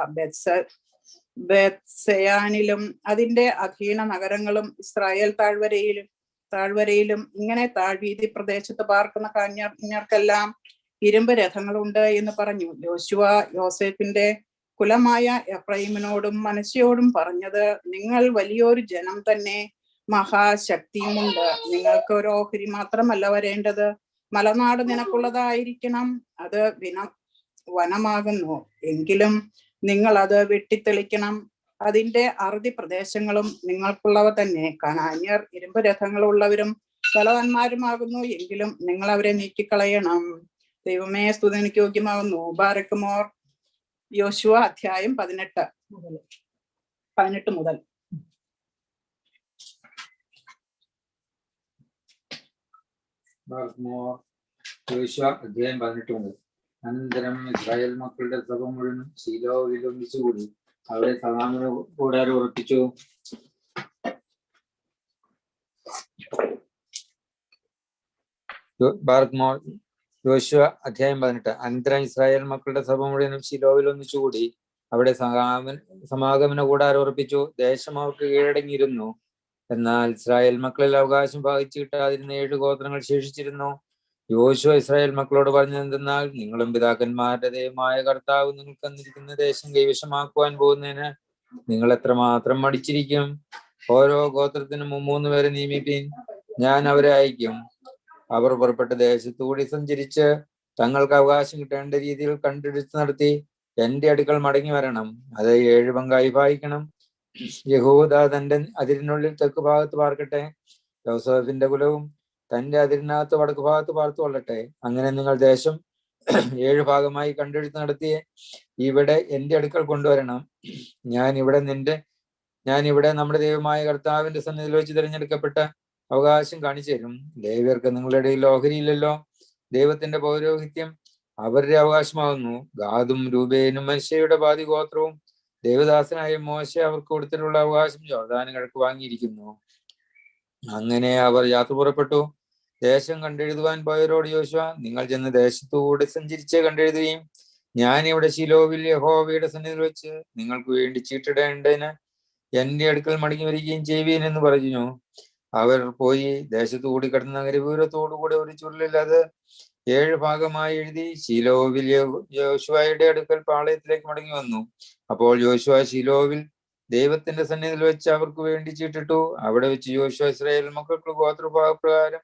ബേത്സെയാനിലും അതിന്റെ അധീന നഗരങ്ങളും ഇസ്രായേൽ താഴ്വരയിലും ഇങ്ങനെ താഴ്വീതി പ്രദേശത്ത് പാർക്കുന്ന കന്യർക്കെല്ലാം ഇരുമ്പ് രഥങ്ങളുണ്ട് എന്ന് പറഞ്ഞു. യോശുവ യോസേഫിന്റെ കുലമായ എഫ്രൈമിനോടും മനശ്ശെയോടും പറഞ്ഞത്, നിങ്ങൾ വലിയൊരു ജനം തന്നെ, മഹാശക്തിയുമുണ്ട്. നിങ്ങൾക്ക് ഒരു ഓഹരി മാത്രമല്ല വരേണ്ടത്, മലനാട് നിനക്കുള്ളതായിരിക്കണം. അത് വനമാകുന്നു, എങ്കിലും നിങ്ങൾ അത് വെട്ടിത്തെളിക്കണം. അതിന്റെ അറുതി പ്രദേശങ്ങളും നിങ്ങൾക്കുള്ളവ തന്നെ. കനാന്യർ ഇരുമ്പ് രഥങ്ങളുള്ളവരും ബലവാന്മാരുമാകുന്നു, എങ്കിലും നിങ്ങൾ അവരെ നീക്കിക്കളയണം. ദൈവമേ, സ്തുതിക്ക് യോഗ്യമാകുന്നു. ബാരക്കുമോർ. യോശുവ അധ്യായം 18 മുതൽ. യോശുവ അധ്യായം 18 മുതൽ. അനന്തരം ഇസ്രായേൽ മക്കളുടെ സഭ മുഴുവൻ ശീലോവിൽ ഒന്നിച്ചുകൂടി അവിടെ സമാഗമന കൂടാരം ഉറപ്പിച്ചു. യോശുവ അധ്യായം 18. അനന്തരം ഇസ്രായേൽ മക്കളുടെ സഭ മുഴുവനും ശിലോവിൽ ഒന്നിച്ചുകൂടി അവിടെ സമാഗമന കൂടാരം ഉറപ്പിച്ചു. ദേശം അവർക്ക് കീഴടങ്ങിയിരുന്നു. എന്നാൽ ഇസ്രായേൽ മക്കളിൽ അവകാശം ഭാഗിച്ചു കിട്ടാതിരുന്ന 7 ഗോത്രങ്ങൾ ശേഷിച്ചിരുന്നു. യോശുവ ഇസ്രായേൽ മക്കളോട് പറഞ്ഞതെന്തെന്നാൽ, നിങ്ങളും പിതാക്കന്മാരുടെ ദൈവമായ കർത്താവ് നിങ്ങൾക്ക് തന്നിരിക്കുന്ന ദേശം കൈവശമാക്കുവാൻ പോകുന്നതിന് നിങ്ങൾ എത്രമാത്രം മടിച്ചിരിക്കും. ഓരോ ഗോത്രത്തിനും 3 പേരെ നിയമിപ്പീൻ, ഞാൻ അവരെ അയക്കും. അവർ പുറപ്പെട്ട ദേശത്തുകൂടി സഞ്ചരിച്ച് തങ്ങൾക്ക് അവകാശം കിട്ടേണ്ട രീതിയിൽ കണ്ടെടുത്ത് നടത്തി എന്റെ അടുക്കൽ മടങ്ങി വരണം. അത് 7 പങ്കായി ഭാഗിക്കണം. യഹൂദ തന്റെ അതിരിനുള്ളിൽ തെക്ക് ഭാഗത്ത് പാർക്കട്ടെ. യോസേഫിന്റെ കുലവും തന്റെ അതിരിനകത്ത് വടക്ക് ഭാഗത്ത് പാർത്തുകൊള്ളട്ടെ. അങ്ങനെ നിങ്ങൾ ദേശം 7 ഭാഗമായി കണ്ടെടുത്ത് നടത്തി ഇവിടെ എന്റെ അടുക്കൽ കൊണ്ടുവരണം. ഞാൻ ഇവിടെ നമ്മുടെ ദൈവമായ കർത്താവിന്റെ സന്നിധിയിൽ വെച്ച് തിരഞ്ഞെടുക്കപ്പെട്ട അവകാശം കാണിച്ചു തരും. ലേവ്യർക്ക് നിങ്ങളുടെ ഇടയിൽ ഓഹരിയില്ലല്ലോ. ദൈവത്തിന്റെ പൗരോഹിത്യം അവരുടെ അവകാശമാകുന്നു. ഗാദും രൂബേനും മനശ്ശെയുടെ പാതി ഗോത്രവും ദേവദാസനായ മോശെ അവർക്ക് കൊടുത്തിട്ടുള്ള അവകാശം യോർദാന് കിഴക്ക് വാങ്ങിയിരിക്കുന്നു. അങ്ങനെ അവർ യാത്ര പുറപ്പെട്ടു. ദേശം കണ്ടെഴുതുവാൻ പോയവരോട് യോശുവ, നിങ്ങൾ ചെന്ന് ദേശത്തുകൂടെ സഞ്ചരിച്ച് കണ്ടെഴുതുകയും ഞാൻ ഇവിടെ ശിലോവിൽ യഹോവയുടെ സന്നിധിയിൽ വെച്ച് നിങ്ങൾക്ക് വേണ്ടി ചീട്ടിടേണ്ടതിന് എന്റെ അടുക്കൽ മടങ്ങി വരികയും ചെയ്യുവീൻ എന്ന് പറഞ്ഞു. അവർ പോയി ദേശത്തുകൂടി കടന്ന നഗരവിവരത്തോടുകൂടെ ഒരു ചുരുളിൽ അത് 7 ഭാഗമായി എഴുതി ശീലോവിൽ യോശുവയുടെ അടുക്കൽ പാളയത്തിലേക്ക് മടങ്ങി വന്നു. അപ്പോൾ യോശുവ ശീലോവിൽ ദൈവത്തിന്റെ സന്നിധിയിൽ വെച്ച് അവർക്ക് വേണ്ടി ചീട്ടിട്ടു. അവിടെ വെച്ച് യോശുവ ഇസ്രായേൽ മക്കൾക്ക് ഗോത്രഭാഗപ്രകാരം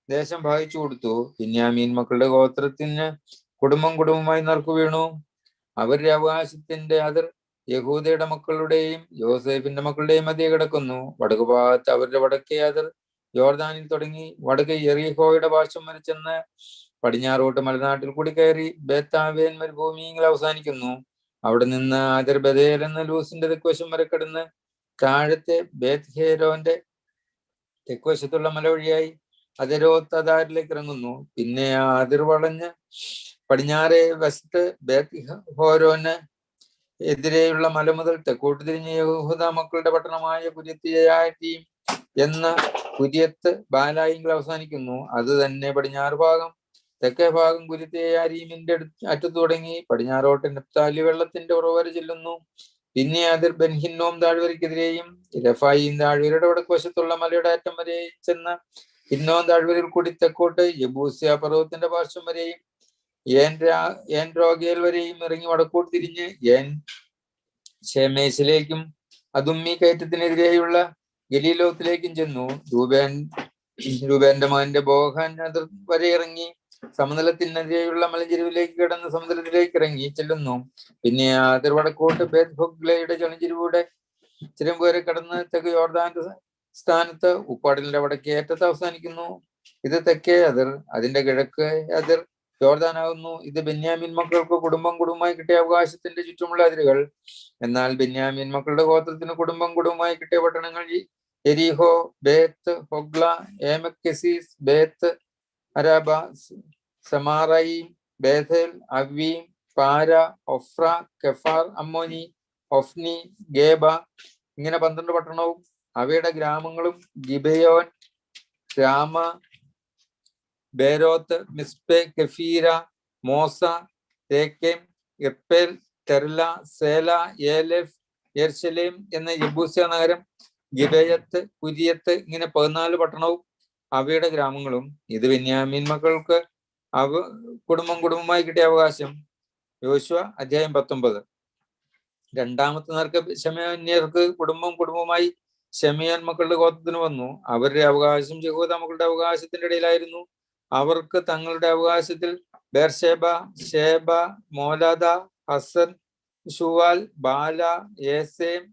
ദേശം ഭാഗിച്ചു കൊടുത്തു. ബെന്യാമീൻ മക്കളുടെ ഗോത്രത്തിന് കുടുംബമായി നറുക്കു വീണു. അവരുടെ അവകാശത്തിന്റെ അതിർ യഹൂദയുടെ മക്കളുടെയും യോസേഫിന്റെ മക്കളുടെയും മധ്യേ കിടക്കുന്നു. വടക്ക് ഭാഗത്ത് അവരുടെ വടക്കേ അതിർ യോർദാനിൽ തുടങ്ങി വടക്ക് യെറിഹോയുടെ പാർശ്വം വരെ ചെന്ന് പടിഞ്ഞാറോട്ട് മലനാട്ടിൽ കൂടി കയറി ബേത്താവേൻ മരുഭൂമിയിൽ അവസാനിക്കുന്നു. അവിടെ നിന്ന് അതിർ ബദേൽ എന്ന ലൂസിന്റെ തെക്കുവശം വരെ കിടന്ന് താഴത്തെ ബേത്ത് ഹേരോന്റെ തെക്കുവശത്തുള്ള മല വഴിയായി അതിരോത്ത് അദാരിലേക്ക് ഇറങ്ങുന്നു. പിന്നെ ആ അതിർ വളഞ്ഞ് പടിഞ്ഞാറേ വശത്ത് ബേത്ത് ഹോരോന് എതിരെയുള്ള മല മുതൽ തെക്കോട്ട് തിരിഞ്ഞ് യഹൂദ മക്കളുടെ പട്ടണമായ കുര്യത്തിയാറ്റീം എന്ന കുര്യത്ത് ബാലായിങ്കിൽ അവസാനിക്കുന്നു. അത് തന്നെ പടിഞ്ഞാറ് ഭാഗം. തെക്കേ ഭാഗം കുരിത്തയാരീമിന്റെ അറ്റത്ത് തുടങ്ങി പടിഞ്ഞാറോട്ട് നഫ്താലി വെള്ളത്തിന്റെ ഉറവര ചെല്ലുന്നു. പിന്നെ അതിർ ബെൻഹിന്നോം താഴ്വരയ്ക്കെതിരെയും രഫായിം താഴ്വരയുടെ വടക്ക് വശത്തുള്ള മലയുടെ അറ്റം വരെ ചെന്ന ഹിന്നോം താഴ്വരയിൽ കൂടി തെക്കോട്ട് യബൂസ്യ പർവ്വതത്തിന്റെ പാർശ്വം വരെയും ഏൻ രോഗേൽ വരെയും ഇറങ്ങി വടക്കോട്ട് തിരിഞ്ഞ് ഏൻ ഷേമേശിലേക്കും അതുമ്മി കയറ്റത്തിനെതിരെയുള്ള ഗലീലോത്തിലേക്കും ചെന്നു. രൂപേന്റെ മകന്റെ ബോഹാൻ അതിർ വരെ ഇറങ്ങി സമതലത്തിനെതിരെയുള്ള മലഞ്ചെരുവിലേക്ക് കിടന്ന് സമുദ്രത്തിലേക്ക് ഇറങ്ങി ചെല്ലുന്നു. പിന്നെ അതിർ വടക്കോട്ട് ബേത് ഹൊഗ്ലയുടെ ചെളിഞ്ചെരുവിടെ ചിരമ്പ് വരെ കടന്ന് തെക്ക് യോർദാന്റെ സ്ഥാനത്ത് ഉപ്പാടലിന്റെ വടക്കേ അറ്റത്ത് അവസാനിക്കുന്നു. ഇത് തെക്കേ അതിർ. അതിന്റെ കിഴക്ക് അതിർ യോർദാനാകുന്നു. ഇത് ബെന്യാമീൻ മക്കൾക്ക് കുടുംബം കുടുംബമായി കിട്ടിയ അവകാശത്തിന്റെ ചുറ്റുമുള്ള അതിരുകൾ. എന്നാൽ ബെന്യാമീൻ മക്കളുടെ ഗോത്രത്തിന് കുടുംബം കുടുംബമായി കിട്ടിയ പട്ടണങ്ങൾ എരിഹോ, ബേത്ത് ഹൊഗ്ല, ഏമക്കെസീസ്, ബേത്ത് അരാബ, സമാറയീം, ബേഥേൽ, അവീം, പാര, ഒഫ്ര, കെഫാർ അമ്മോനി, ഒഫ്നി, ഗേബ, ഇങ്ങനെ 12 പട്ടണവും അവയുടെ ഗ്രാമങ്ങളും ഗിബയോൻ, രാമ, ബേരോത്ത്, മിസ്പെ, കെഫീര, മോസ, രേക്കെം, എപ്പേൽ, തെർല, സേല, ഏലെഫ്, യെർശലേം എന്ന യെബൂസ്യ നഗരം, ഗിബയത്ത്, കുര്യത്ത്, ഇങ്ങനെ 14 പട്ടണവും അവയുടെ ഗ്രാമങ്ങളും. ഇത് ബെന്യാമീൻ മക്കൾക്ക് കുടുംബം കുടുംബമായി കിട്ടിയ അവകാശം. യോശുവ അധ്യായം 19. രണ്ടാമത്തെ നേർക്ക് ശെമയോന്യർക്ക് കുടുംബം കുടുംബമായി ശെമയോൻ മക്കളുടെ ഗോത്രത്തിന് വന്നു. അവരുടെ അവകാശം യഹൂദ മക്കളുടെ അവകാശത്തിന്റെ ഇടയിലായിരുന്നു. അവർക്ക് തങ്ങളുടെ അവകാശത്തിൽ ബേർഷേബ, ഷേബ, മോലാദ, ഹസൻ, ഷുവാൽ, ബാല, ഏസേം,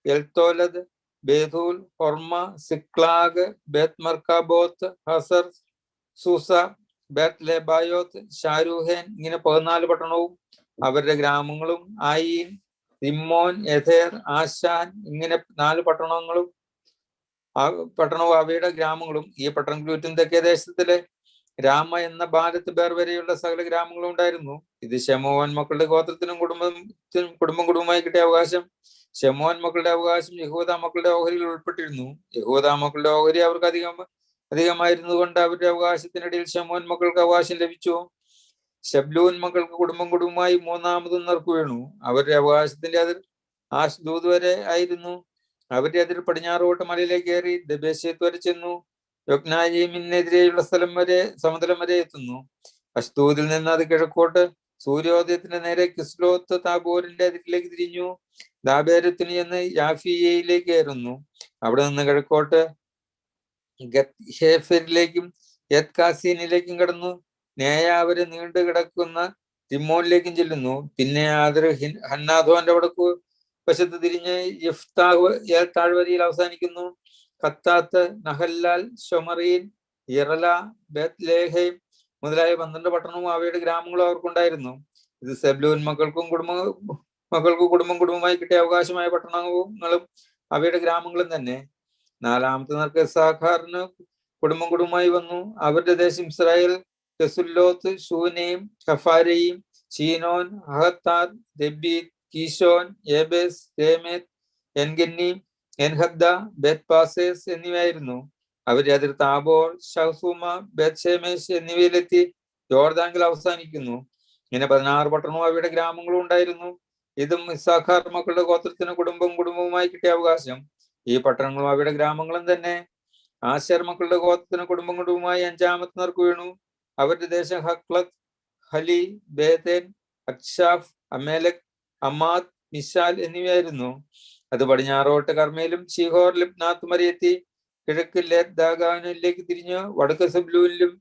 എൽത്തോലദ്, ബേഥൂൽ, ഹൊർമ, സിക്ലാഗ്, ബേത് മർക്കാബോത്ത്, ഹസർ, സൂസ, ബേത് ലെബായോത്ത്, ഷാരൂഹേൻ, ഇങ്ങനെ 14 പട്ടണവും അവരുടെ ഗ്രാമങ്ങളും. ആയീൻ, റിമ്മോൻ, എഥേർ, ആശാൻ, ഇങ്ങനെ 4 പട്ടണവും അവയുടെ ഗ്രാമങ്ങളും. ഈ പട്ടണങ്ങൾ ചുറ്റും തെക്കേ ദേശത്തിലെ രാമ എന്ന ഭാരത് ബേർ വരെയുള്ള സകല ഗ്രാമങ്ങളും ഉണ്ടായിരുന്നു. ഇത് ശെമോൻ മക്കളുടെ ഗോത്രത്തിനും കുടുംബം കുടുംബമായി കിട്ടിയ അവകാശം. ശെമോൻ മക്കളുടെ അവകാശം യഹൂദ മക്കളുടെ ഓഹരിയിൽ ഉൾപ്പെട്ടിരുന്നു. യഹൂദ മക്കളുടെ ഓഹരി അവർക്ക് അധികമായിരുന്നു കൊണ്ട് അവരുടെ അവകാശത്തിനിടയിൽ ശെമോൻ മക്കൾക്ക് അവകാശം ലഭിച്ചു. ശബ്ലൂൻ മക്കൾക്ക് കുടുംബം കുടുംബമായി 3-ാമതും നറുക്കു വീണു. അവരുടെ അവകാശത്തിന്റെ അതിർ ആഷ്ദൂദ് വരെ ആയിരുന്നു. അവരുടെ അതിർ പടിഞ്ഞാറോട്ട് മലയിലേക്ക് കയറി ദബേശത്ത് വരെ ചെന്നു. യൊക്നായീമിനെതിരെയുള്ള സമതലം വരെ എത്തുന്നു. അഷ്ദൂദിൽ നിന്ന് അത് കിഴക്കോട്ട് സൂര്യോദയത്തിന്റെ നേരെ കിസ്ലോത്ത് താബോറിന്റെ അതിരിലേക്ക് തിരിഞ്ഞു. ദാബേരത്തിന് ചെന്ന് യാഫിയയിലേക്ക് കയറുന്നു. അവിടെ നിന്ന് കിഴക്കോട്ട് ഗത്ഹേഫരിലേക്കും യത്കാസീനിലേക്കും കടന്നു. നേയാവരെ നീണ്ടു കിടക്കുന്ന തിമ്മോനിലേക്കും ചെല്ലുന്നു. പിന്നെ അതിർ ഹന്നാഥോന്റെ വടക്കു വശത്ത് തിരിഞ്ഞ് യിഫ്താഹ് താഴ്വരയിൽ അവസാനിക്കുന്നു. ഖത്താത്ത്, നഹല്ലാൽ, ഷൊമറീൻ, ഇറല, ബേത്ലേഹേം മുതലായ 12 പട്ടണവും അവയുടെ ഗ്രാമങ്ങളും അവർക്കുണ്ടായിരുന്നു. ഇത് സെബ്ലൂൻ മക്കൾക്ക് കുടുംബം കുടുംബമായി കിട്ടിയ അവകാശമായ പട്ടണങ്ങളും അവയുടെ ഗ്രാമങ്ങളും തന്നെ. 4-ാമത്തെ നേർക്ക് ഇസ്സാഖാറിന് കുടുംബം കുടുംബമായി വന്നു. അവരുടെ ദേശം ഇസ്രായേൽ, കെസുല്ലോത്ത്, ഷൂനേം, ഹഫാരയും, ഷീനോൻ, അഹത്താർ, ദെബീത്, കീശോൻ, ഏബേസ്, രേമേത്ത്, എൻഗന്നീം, എൻഹദ്ദ, ബേത് പാസേസ് എന്നിവയായിരുന്നു. അവരുടെ അതിർ താബോർ, ഷഹസൂമ, ബേത് ഷേമേശ് എന്നിവയിലെത്തി യോർദാങ്കിൽ അവസാനിക്കുന്നു. ഇങ്ങനെ 16 പട്ടണവും അവയുടെ ഗ്രാമങ്ങളും ഉണ്ടായിരുന്നു. ഇതും ഇസ്സാഖാർ മക്കളുടെ ഗോത്രത്തിന് കുടുംബം കുടുംബവുമായി കിട്ടിയ അവകാശം. ഈ പട്ടണങ്ങളും അവയുടെ ഗ്രാമങ്ങളും തന്നെ. ആശേർ മക്കളുടെ ഗോത്രത്തിന് കുടുംബം കുടുംബമായി 5-ാമത്തെ നേർക്ക് വീണു. അവരുടെ ദേശം ഹക്ലത്ത്, ഹലി, ബേതേൻ, അക്ഷാഫ്, അമേലക്, അമാദ്, മിശാൽ എന്നിവയായിരുന്നു. അത് പടിഞ്ഞാറോട്ട് കർമ്മയിലും ശീഹോർ ലിബ്നാത്തും വരെ എത്തി. കിഴക്ക് ലേത് ദാഗാനിലേക്ക് തിരിഞ്ഞ് വടക്ക് സബ്ലൂനിലും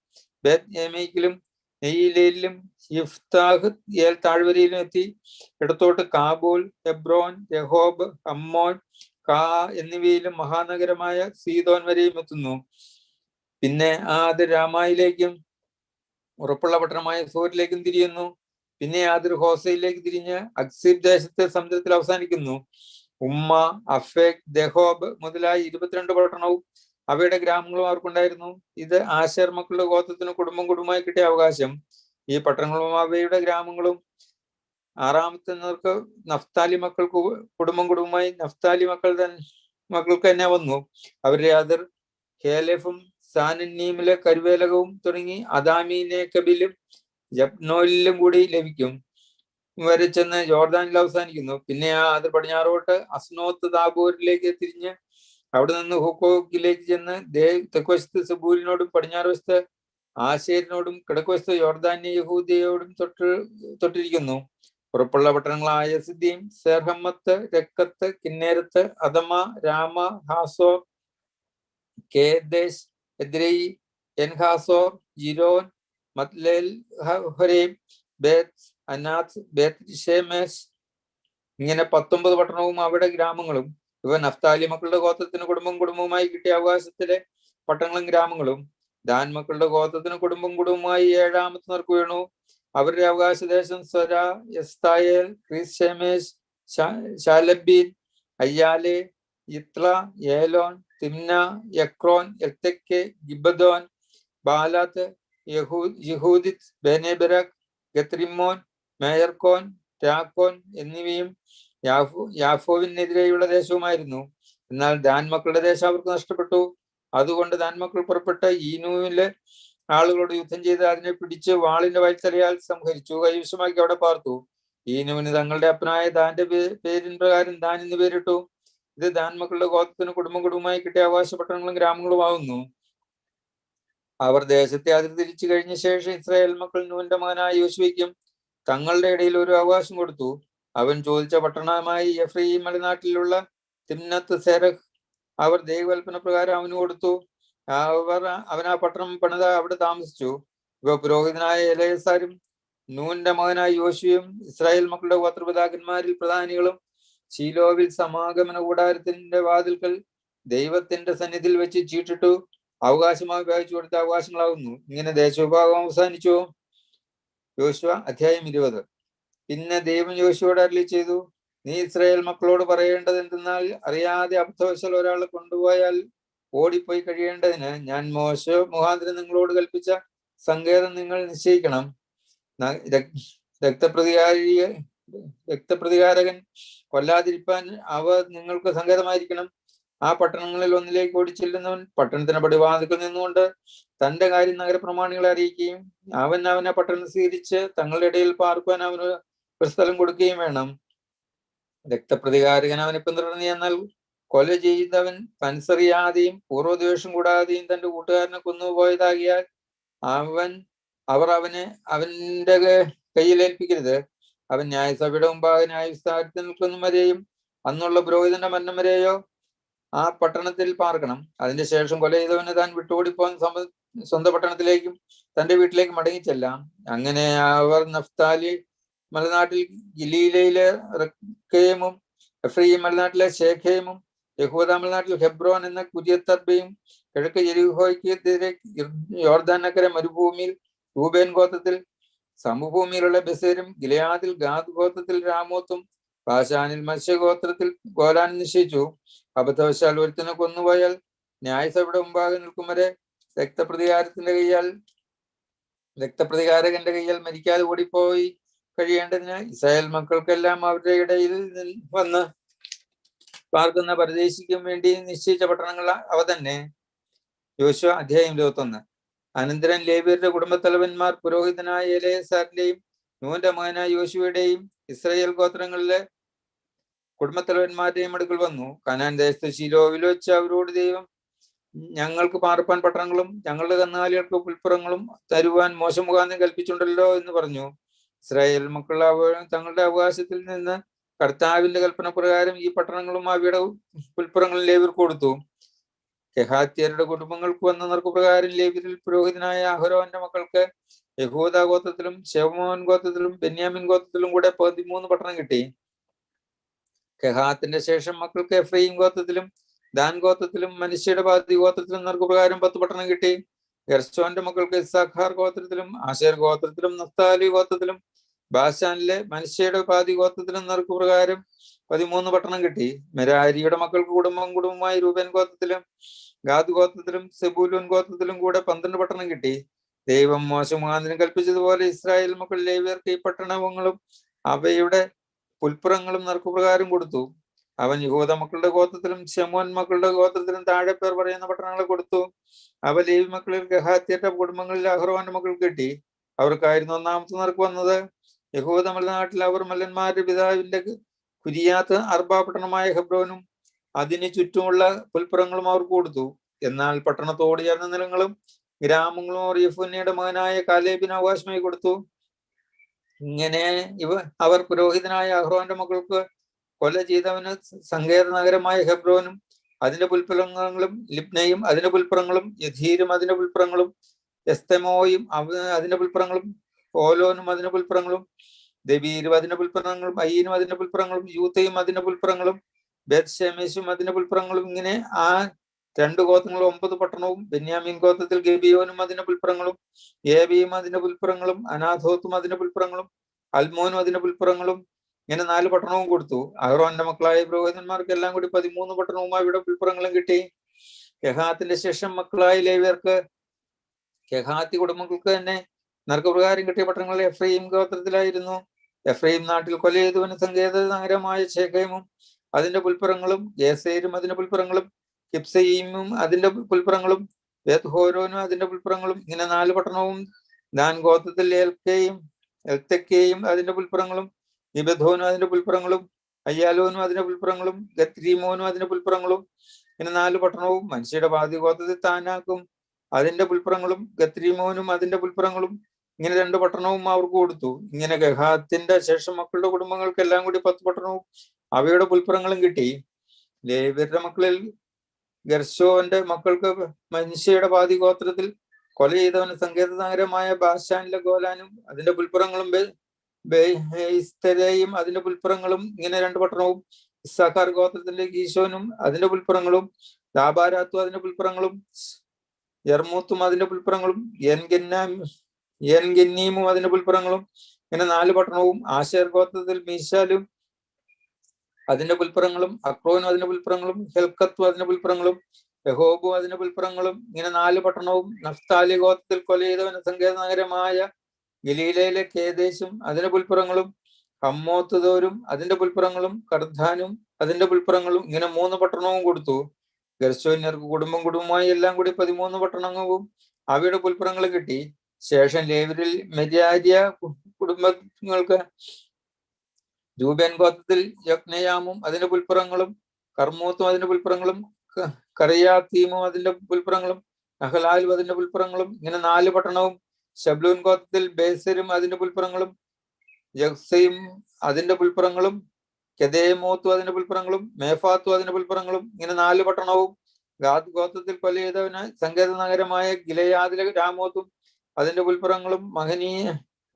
ബേത് ഏമേക്കിലും നെയ്യിലും യിഫ്താഹ് ഏൽ താഴ്വരയിലും എത്തി. ഇടത്തോട്ട് കാബൂൽ, ഹെബ്രോൻ, യഹോബ്, അമ്മോൻ, കാ എന്നിവയിലും മഹാനഗരമായ സീദോൻ വരെയും എത്തുന്നു. പിന്നെ അത് രാമായിലേക്കും ഉറപ്പുള്ള പട്ടണമായ സൂരിലേക്കും തിരിയുന്നു. പിന്നെ അതിർ ഹോസയിലേക്ക് തിരിഞ്ഞ് അക്സീബ് ദേശത്തെ സമുദ്രത്തിൽ അവസാനിക്കുന്നു. ഉമ്മ, അഫേക്, ദഹോബ് മുതലായ 22 പട്ടണവും അവയുടെ ഗ്രാമങ്ങളും അവർക്കുണ്ടായിരുന്നു. ഇത് ആശേർ മക്കളുടെ ഗോത്രത്തിന് കുടുംബം കുടുംബമായി കിട്ടിയ അവകാശം. ഈ പട്ടണങ്ങളും അവയുടെ ഗ്രാമങ്ങളും. 6-ാമത്തെ നേർക്ക് നഫ്താലി മക്കൾക്ക് കുടുംബം കുടുംബമായി നഫ്താലി മക്കൾക്ക് തന്നെ വന്നു. അവരുടെ അതിർ ഹേലെഫും സാനന്നീമിലെ കരുവേലകവും തുടങ്ങി അദാമീനെ കബിലും ജപ്നോലിലും കൂടി ലഭിക്കും വരെ ചെന്ന് ജോർദാനിൽ അവസാനിക്കുന്നു. പിന്നെ അത് പടിഞ്ഞാറോട്ട് അസ്നോത്ത് താബോരിലേക്ക് തിരിഞ്ഞ് അവിടെ നിന്ന് ഹുക്കോക്കിലേക്ക് ചെന്ന് തെക്കുവശത്ത് സെബൂലിനോടും പടിഞ്ഞാറ് വശത്ത് ആശേരിനോടും കിഴക്കുവശത്ത് യോർദാന്യ യഹൂദയോടും തൊട്ടിരിക്കുന്നു. ഉറപ്പുള്ള പട്ടണങ്ങളായ സിദ്ദീം, സെർഹമ്മത്ത്, രക്കത്ത്, കിന്നേരത്ത്, അദമ, രാമ, ഹാസോർ, കേദേശ്, എദ്രയി, എൻഹാസോർ, ജിരോൻ, മത്ലേൽ, ഹൊരേം, ബേത്ത് അനാത്ത്, ബേത്ത് ഷേമേസ്, ഇങ്ങനെ 19 പട്ടണവും അവിടെ ഗ്രാമങ്ങളും. ഇവ നഫ്താലി മക്കളുടെ ഗോത്രത്തിന് കുടുംബവുമായി കിട്ടിയ അവകാശത്തിലെ പട്ടണങ്ങളും ഗ്രാമങ്ങളും. ദാൻ മക്കളുടെ ഗോത്രത്തിന് കുടുംബവുമായി 7ാമത്തെ നറുക്ക് വീണു. അവരുടെ അവകാശദേശം സ്വര, എസ്തായേൽ, ക്രിസ്ഷേമേശ്, ശാലബീൻ, അയ്യാലെ, ഇത്ല, ഏലോൻ, തിമ്ന, യക്രോൻ, എൽത്തെക്കെ, ഗിബദോൻ, ബാലാത്ത്, യഹൂദിത്ത്, ബേനെബെരക്, ഗത്രിമോൻ, മേയർക്കോൻ, രാക്കോൻ എന്നിവയും യാഫോവിനെതിരെയുള്ള ദേശവുമായിരുന്നു. എന്നാൽ ദാൻ മക്കളുടെ ദേശം അവർക്ക് നഷ്ടപ്പെട്ടു. അതുകൊണ്ട് ദാൻ മക്കൾ പുറപ്പെട്ട് ഈനുവിലെ ആളുകളോട് യുദ്ധം ചെയ്ത് അതിനെ പിടിച്ച് വാളിന്റെ വയൽത്തലയാൽ സംഹരിച്ചു, കൈവശമാക്കി അവിടെ പാർത്തു. ഈനുവിന് തങ്ങളുടെ അപ്പനായ ദാന്റെ പേരിൻ പ്രകാരം ദാൻ എന്ന് പേരിട്ടു. ഇത് ദാൻ മക്കളുടെ ഗോത്രത്തിന് കുടുംബമായി കിട്ടിയ അവകാശ പട്ടണങ്ങളും ഗ്രാമങ്ങളുമാവുന്നു. അവർ ദേശത്തെ അതിർത്തിരിച്ചു കഴിഞ്ഞ ശേഷം ഇസ്രായേൽ മക്കൾ നൂന്റെ മകനായ യോശുവയ്ക്കും തങ്ങളുടെ ഇടയിൽ ഒരു അവകാശം കൊടുത്തു. അവൻ ചോദിച്ച പട്ടണമായി എഫ്രയീം മലനാട്ടിലുള്ള തിമ്നത്ത് സെരഹ് അവർ ദൈവകൽപ്പന പ്രകാരം അവന് കൊടുത്തു. അവൻ ആ പട്ടണം പണിത അവിടെ താമസിച്ചു. ഇവ പുരോഹിതനായ എലയസാരും നൂന്റെ മകനായ യോശുവയും ഇസ്രായേൽ മക്കളുടെ ഗോത്രപിതാക്കന്മാരിൽ പ്രധാനികളും ശീലോവിൽ സമാഗമന കൂടാരത്തിന്റെ വാതിൽക്കൽ ദൈവത്തിന്റെ സന്നിധിയിൽ വെച്ച് ചീട്ടിട്ടു അവകാശമായി ഉപയോഗിച്ചു കൊടുത്ത അവകാശങ്ങളാകുന്നു. ഇങ്ങനെ ദേശവിഭാഗം അവസാനിച്ചു. യോശുവ അധ്യായം 20. പിന്നെ ദൈവം യോശുവയോട് അരുളി ചെയ്തു, നീ ഇസ്രായേൽ മക്കളോട് പറയേണ്ടത് എന്തെന്നാൽ, അറിയാതെ അബദ്ധവശാൽ ഒരാളെ കൊണ്ടുപോയാൽ ഓടിപ്പോയി കഴിയേണ്ടതിന് ഞാൻ മോശെ മുഖാന്തരം നിങ്ങളോട് കൽപ്പിച്ച സങ്കേതം നിങ്ങൾ നിശ്ചയിക്കണം. രക്തപ്രതികാരകൻ കൊല്ലാതിരിപ്പാൻ അവ നിങ്ങൾക്ക് സങ്കേതമായിരിക്കണം. ആ പട്ടണങ്ങളിൽ ഒന്നിലേക്ക് ഓടിച്ചെല്ലുന്നവൻ പട്ടണത്തിന് പടിവാതിൽക്കൽ നിന്നുകൊണ്ട് തന്റെ കാര്യം നഗരപ്രമാണികളെ അറിയിക്കുകയും അവനെ പട്ടണം സ്വീകരിച്ച് തങ്ങളുടെ ഇടയിൽ പാർക്കുവാൻ അവന് ഒരു സ്ഥലം കൊടുക്കുകയും വേണം. രക്തപ്രതികാരകൻ അവനെ പിന്തുടർന്ന് എന്നാൽ കൊല ചെയ്തവൻ മനസ്സറിയാതെയും പൂർവ്വദ്വേഷം കൂടാതെയും തന്റെ കൂട്ടുകാരനെ കൊന്നുപോയതാകിയാൽ അവർ അവനെ അവന്റെ കയ്യിലേൽപ്പിക്കരുത്. അവൻ ന്യായസഭയുടെ മുമ്പാകെ ന്യായവിസ്താരത്തിൽ നിൽക്കുന്ന വരെയും അന്നുള്ള പുരോഹിതന്റെ മരണം വരെയോ ആ പട്ടണത്തിൽ പാർക്കണം. അതിന്റെ ശേഷം കൊല ചെയ്തവന് താൻ വിട്ടുകൂടിപ്പോൻ സ്വന്തം പട്ടണത്തിലേക്കും തന്റെ വീട്ടിലേക്കും മടങ്ങിച്ചെല്ലാം. അങ്ങനെ അവർ നഫ്താലി മലനാട്ടിൽ ഗലീലയിലെ റെക്കേമും എഫ്രയീം മലനാട്ടിലെ ശേഖേമും യഹൂദ മലനാട്ടിൽ ഹെബ്രോൻ എന്ന കുര്യത്തർബയും കിഴക്ക് യെരിഹോയ്ക്കെതിരെ യോർദാനക്കര മരുഭൂമിയിൽ രൂബേൻ ഗോത്രത്തിൽ സമഭൂമിയിലുള്ള ബസേരും ഗിലെയാദിൽ ഗാദ് ഗോത്രത്തിൽ രാമോത്തും ബാശാനിൽ മത്സ്യഗോത്രത്തിൽ ഗോലാൻ നിശ്ചയിച്ചു. അബദ്ധവശാൽ ഒരുത്തിനെ കൊന്നുപോയാൽ ന്യായസഭയുടെ മുമ്പാകെ നിൽക്കും വരെ രക്തപ്രതികാരകന്റെ കയ്യാൽ മരിക്കാതെ ഓടിപ്പോയി കഴിയേണ്ടതിന് ഇസ്രായേൽ മക്കൾക്കെല്ലാം അവരുടെ ഇടയിൽ വന്ന് പാർക്കുന്ന പരദേശിക്കും വേണ്ടി നിശ്ചയിച്ച പട്ടണങ്ങൾ അവ തന്നെ. യോശുവ അധ്യായം 21. അനന്തരം ലേവ്യരുടെ കുടുംബത്തലവന്മാർ പുരോഹിതനായ എലയസാറിന്റെയും നൂന്റെ മകനായ യോശുവയുടെയും ഇസ്രായേൽ ഗോത്രങ്ങളിലെ കുടുംബത്തലവന്മാരുടെയും അടുക്കൽ വന്നു. കനാൻ ദേശത്ത് ശീലോവിൽ വെച്ച് അവരോട് ദൈവം ഞങ്ങൾക്ക് പാർപ്പാൻ പട്ടണങ്ങളും ഞങ്ങളുടെ കന്നുകാലികൾക്ക് പുൽപ്പുറങ്ങളും തരുവാൻ മോശ മുഖാന്തരം കൽപ്പിച്ചുണ്ടല്ലോ എന്ന് പറഞ്ഞു. ഇസ്രായേൽ മക്കൾ തങ്ങളുടെ അവകാശത്തിൽ നിന്ന് കർത്താവിന്റെ കൽപ്പന പ്രകാരം ഈ പട്ടണങ്ങളും അവയുടെ പുൽപ്പുറങ്ങളും ലേവ്യർക്ക് കൊടുത്തു. കെഹാത്യരുടെ കുടുംബങ്ങൾക്ക് വന്ന നറുക്കുപ്രകാരം ലേവ്യരിൽ പുരോഹിതനായ അഹരോന്റെ മക്കൾക്ക് യഹൂദ ഗോത്രത്തിലും ശെമോൻ ഗോത്രത്തിലും ബെന്യാമിൻ ഗോത്രത്തിലും കൂടെ 13 പട്ടണം കിട്ടി. കെഹാത്തിന്റെ ശേഷം മക്കൾക്ക് എഫ്രയീം ഗോത്രത്തിലും ദാൻ ഗോത്രത്തിലും മനുഷ്യയുടെ പാതി ഗോത്രത്തിലും നറുക്കുപ്രകാരം 10 പട്ടണം കിട്ടി. ഗെർശോന്റെ മക്കൾക്ക് ഇസ്സാഖാർ ഗോത്രത്തിലും ആശേർ ഗോത്രത്തിലും നഫ്താലി ഗോത്രത്തിലും ബാശാനിലെ മനുഷ്യയുടെ പാതി ഗോത്രത്തിലും നറുക്കുപ്രകാരം 13 പട്ടണം കിട്ടി. മെരാരിയുടെ മക്കൾക്ക് കുടുംബമായി രൂബേൻ ഗോത്രത്തിലും ഗാദ് ഗോത്രത്തിലും സെബൂലൂൻ ഗോത്രത്തിലും കൂടെ 12 പട്ടണം കിട്ടി. ദൈവം മോശ മുഖാന്തരം കൽപ്പിച്ചതുപോലെ ഇസ്രായേൽ മക്കൾ ലേവ്യർക്ക് ഈ പട്ടണങ്ങളും അവയുടെ പുൽപ്പുറങ്ങളും നറുക്കുപ്രകാരം കൊടുത്തു. അവൻ യഹൂദ മക്കളുടെ ഗോത്രത്തിലും ശമോൻ മക്കളുടെ ഗോത്രത്തിലും താഴെ പേർ പറയുന്ന പട്ടണങ്ങളെ കൊടുത്തു. അവ ലേവി മക്കളിൽ ഗഹാത്യരുടെ കുടുംബങ്ങളിൽ അഹ്റോന്റെ മക്കൾ കിട്ടി. അവർക്കായിരുന്നു ഒന്നാമത്തെ നറുക്ക് വന്നത്. യഹൂദ മലനാട്ടിൽ അവർ മല്ലന്മാരുടെ പിതാവിന്റെ കുരിയാത്ത് അർബാ പട്ടണമായ ഹെബ്രോനും അതിന് ചുറ്റുമുള്ള പുൽപ്പുറങ്ങളും അവർക്ക് കൊടുത്തു. എന്നാൽ പട്ടണത്തോട് ചേർന്ന നിലങ്ങളും ഗ്രാമങ്ങളും അവർ യെഫുന്നയുടെ മകനായ കാലേബിന് അവകാശമായി കൊടുത്തു. ഇങ്ങനെ അവർ പുരോഹിതനായ അഹ്റോന്റെ മക്കൾക്ക് കൊല ചെയ്തവന് സങ്കേത നഗരമായ ഹെബ്രോനും അതിന്റെ പുൽപ്പുറങ്ങളും ലിബ്നയും അതിന്റെ പുൽപ്പുറങ്ങളും യഥീരും അതിന്റെ പുൽപ്പുറങ്ങളും എസ്തെമോയും അതിന്റെ പുൽപ്പുറങ്ങളും ഓലോനും അതിന്റെ പുൽപ്പുറങ്ങളും ദബീരും അതിന്റെ പുൽപ്പുറങ്ങളും അയ്യനും അതിന്റെ പുൽപ്പുറങ്ങളും യൂത്തയും അതിന്റെ പുൽപ്പുറങ്ങളും ബേത്ത്ശേമെശും അതിന്റെ പുൽപ്പുറങ്ങളും ഇങ്ങനെ ആ 2 ഗോത്രങ്ങളും 9 പട്ടണവും. ബെന്യാമീൻ ഗോത്രത്തിൽ ഗബിയോനും അതിന്റെ പുൽപ്പുറങ്ങളും ഏബിയും അതിന്റെ പുൽപ്പുറങ്ങളും അനാഥോത്തും അതിന്റെ പുൽപ്പുറങ്ങളും അൽമോനും അതിന്റെ പുൽപ്പുറങ്ങളും ഇങ്ങനെ 4 പട്ടണവും കൊടുത്തു. അഹ്റോന്റെ മക്കളായ പുരോഹിതന്മാർക്ക് എല്ലാം കൂടി 13 പട്ടണവുമായി ഇവിടെ പുൽപ്പുറങ്ങളും കിട്ടി. കെഹാത്തിന്റെ ശേഷം മക്കളായ ലേവ്യർക്ക് കെഹാത്തി കുടുംബങ്ങൾക്ക് തന്നെ നറുക്കുപ്രകാരം കിട്ടിയ പട്ടണങ്ങൾ എഫ്രൈം ഗോത്രത്തിലായിരുന്നു. എഫ്രൈം നാട്ടിൽ കൊല ചെയ്തവന് സങ്കേത നഗരമായ ശെഖേമും അതിന്റെ പുൽപ്പുറങ്ങളും ഗേസേരും അതിന്റെ പുൽപ്പുറങ്ങളും കിബ്സയീമും അതിന്റെ പുൽപ്പുറങ്ങളും ബേത്ത്ഹോരോനും അതിന്റെ പുൽപ്പുറങ്ങളും ഇങ്ങനെ 4 പട്ടണവും. ദാൻ ഗോത്രത്തിൽ എൽത്തെക്കയും അതിന്റെ പുൽപ്പുറങ്ങളും നിബധോനും അതിന്റെ പുൽപ്പുറങ്ങളും അയ്യാലോനും അതിന്റെ പുൽപ്പുറങ്ങളും ഗത്രീമോനും അതിന്റെ പുൽപ്പുറങ്ങളും ഇങ്ങനെ 4 പട്ടണവും. മനുഷ്യയുടെ പാതി ഗോത്രത്തിൽ താനാക്കും അതിന്റെ പുൽപ്പുറങ്ങളും ഗത്രീമോനും അതിന്റെ പുൽപ്പുറങ്ങളും ഇങ്ങനെ 2 പട്ടണവും അവർക്ക് കൊടുത്തു. ഇങ്ങനെ ഗഹാത്തിന്റെ ശേഷം മക്കളുടെ കുടുംബങ്ങൾക്ക് എല്ലാം കൂടി 10 പട്ടണവും അവയുടെ പുൽപ്പുറങ്ങളും കിട്ടി. ലേവ്യരുടെ മക്കളിൽ ഗെർശോന്റെ മക്കൾക്ക് മനുഷ്യയുടെ പാതി ഗോത്രത്തിൽ കൊല ചെയ്തവന് സങ്കേത നഗരമായ ബാഷാനിലെ ഗോലാനും അതിന്റെ പുൽപ്പുറങ്ങളും ബെയ്സ്തരയും അതിന്റെ പുൽപ്പുറങ്ങളും ഇങ്ങനെ 2 പട്ടണവും. ഇസ്സാഖാർ ഗോത്രത്തിലെ ഗീശോനും അതിന്റെ പുൽപ്പുറങ്ങളും ദാബാരാത്തും അതിന്റെ പുൽപ്പുറങ്ങളും യർമൂത്തും അതിന്റെ പുൽപ്പുറങ്ങളും യൻഗന്നീമും അതിന്റെ പുൽപ്പുറങ്ങളും ഇങ്ങനെ 4 പട്ടണവും. ആശേർ ഗോത്രത്തിൽ മീശാലും അതിന്റെ പുൽപ്പുറങ്ങളും അക്രോനും അതിന്റെ പുൽപ്പുറങ്ങളും ഹെൽക്കത്തും അതിന്റെ പുൽപ്പുറങ്ങളും യഹോബും അതിന്റെ പുൽപ്പുറങ്ങളും ഇങ്ങനെ 4 പട്ടണവും. നഫ്താലി ഗോത്രത്തിൽ കൊല ചെയ്തവന് സങ്കേത നഗരമായ ഗലീലയിലെ കേദേശും അതിന്റെ പുൽപ്പുറങ്ങളും ഹമ്മോത്തുദോരും അതിന്റെ പുൽപ്പുറങ്ങളും കർദാനും അതിന്റെ പുൽപ്പുറങ്ങളും ഇങ്ങനെ 3 പട്ടണവും കൊടുത്തു. ഗെർശോന്യർക്ക് കുടുംബമായി എല്ലാം കൂടി 13 പട്ടണവും അവയുടെ പുൽപ്പുറങ്ങളും കിട്ടി. ശേഷം ലേവ്യരിൽ മെരാര്യ കുടുംബങ്ങൾക്ക് രൂബേൻ ഗോത്രത്തിൽ യക്നെയാമും അതിന്റെ പുൽപ്പുറങ്ങളും കർമ്മൂത്തും അതിന്റെ പുൽപ്പുറങ്ങളും കറിയാത്തീമും അതിന്റെ പുൽപ്പുറങ്ങളും നഹലാലും അതിന്റെ പുൽപ്പുറങ്ങളും ഇങ്ങനെ 4 പട്ടണവും. ശബ്ലൂൻ ഗോത്രത്തിൽ ബേസരും അതിന്റെ പുൽപ്പുറങ്ങളും യഹ്സയും അതിന്റെ പുൽപ്പുറങ്ങളും കെദേമോത്തും അതിന്റെ പുൽപ്പുറങ്ങളും മേഫാത്തും അതിന്റെ പുൽപ്പുറങ്ങളും ഇങ്ങനെ 4 പട്ടണവും. ഗാദ് ഗോത്രത്തിൽ കൊല ചെയ്തവന് സങ്കേത നഗരമായ ഗിലയാദിലെ രാമോത്തും അതിന്റെ പുൽപ്പുറങ്ങളും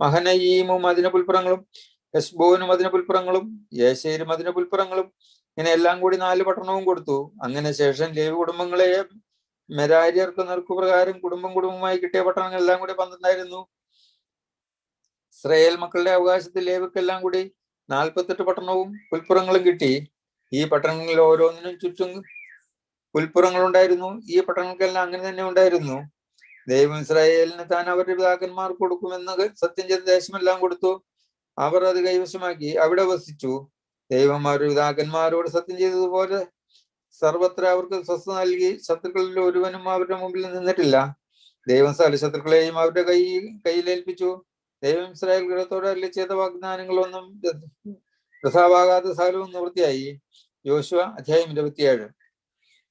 മഹനയീമും അതിന്റെ പുൽപ്പുറങ്ങളും ഹെസ്ബോനും അതിന്റെ പുൽപ്പുറങ്ങളും യേശേരും അതിന്റെ പുൽപ്പുറങ്ങളും ഇങ്ങനെ എല്ലാം കൂടി 4 പട്ടണവും കൊടുത്തു. അങ്ങനെ ശേഷം ലേവി കുടുംബങ്ങളെ മെരാര്യർക്ക് നറുക്കുപ്രകാരം കുടുംബമായി കിട്ടിയ പട്ടണങ്ങൾ എല്ലാം കൂടി 12 ഇസ്രായേൽ മക്കളുടെ അവകാശത്തിൽ ലേവിക്കെല്ലാം കൂടി 48 പട്ടണവും പുൽപ്പുറങ്ങളും കിട്ടി. ഈ പട്ടണങ്ങളിൽ ഓരോന്നിനും ചുറ്റും പുൽപ്പുറങ്ങൾ ഉണ്ടായിരുന്നു. ഈ പട്ടണങ്ങൾക്കെല്ലാം അങ്ങനെ തന്നെ ഉണ്ടായിരുന്നു. ദൈവം ഇസ്രായേലിന് താൻ അവരുടെ പിതാക്കന്മാർക്ക് കൊടുക്കുമെന്ന് സത്യം ചെയ്ത ദേശമെല്ലാം കൊടുത്തു. അവർ അത് കൈവശമാക്കി അവിടെ വസിച്ചു. ദൈവം അവരുടെ പിതാക്കന്മാരോട് സത്യം ചെയ്തതുപോലെ സർവത്ര അവർക്ക് സ്വസ്ഥത നൽകി. ശത്രുക്കളിൽ ഒരുവനും അവരുടെ മുമ്പിൽ നിന്നിട്ടില്ല. ദൈവം സകല ശത്രുക്കളെയും അവരുടെ കയ്യിലേൽപ്പിച്ചു. ദൈവം ഇസ്രായേൽ ഗൃഹത്തോട് അരുളി ചെയ്ത വാഗ്ദാനങ്ങളൊന്നും വൃഥാവാകാതെ സകലവും നിവൃത്തിയായി. യോശുവ അധ്യായം 27.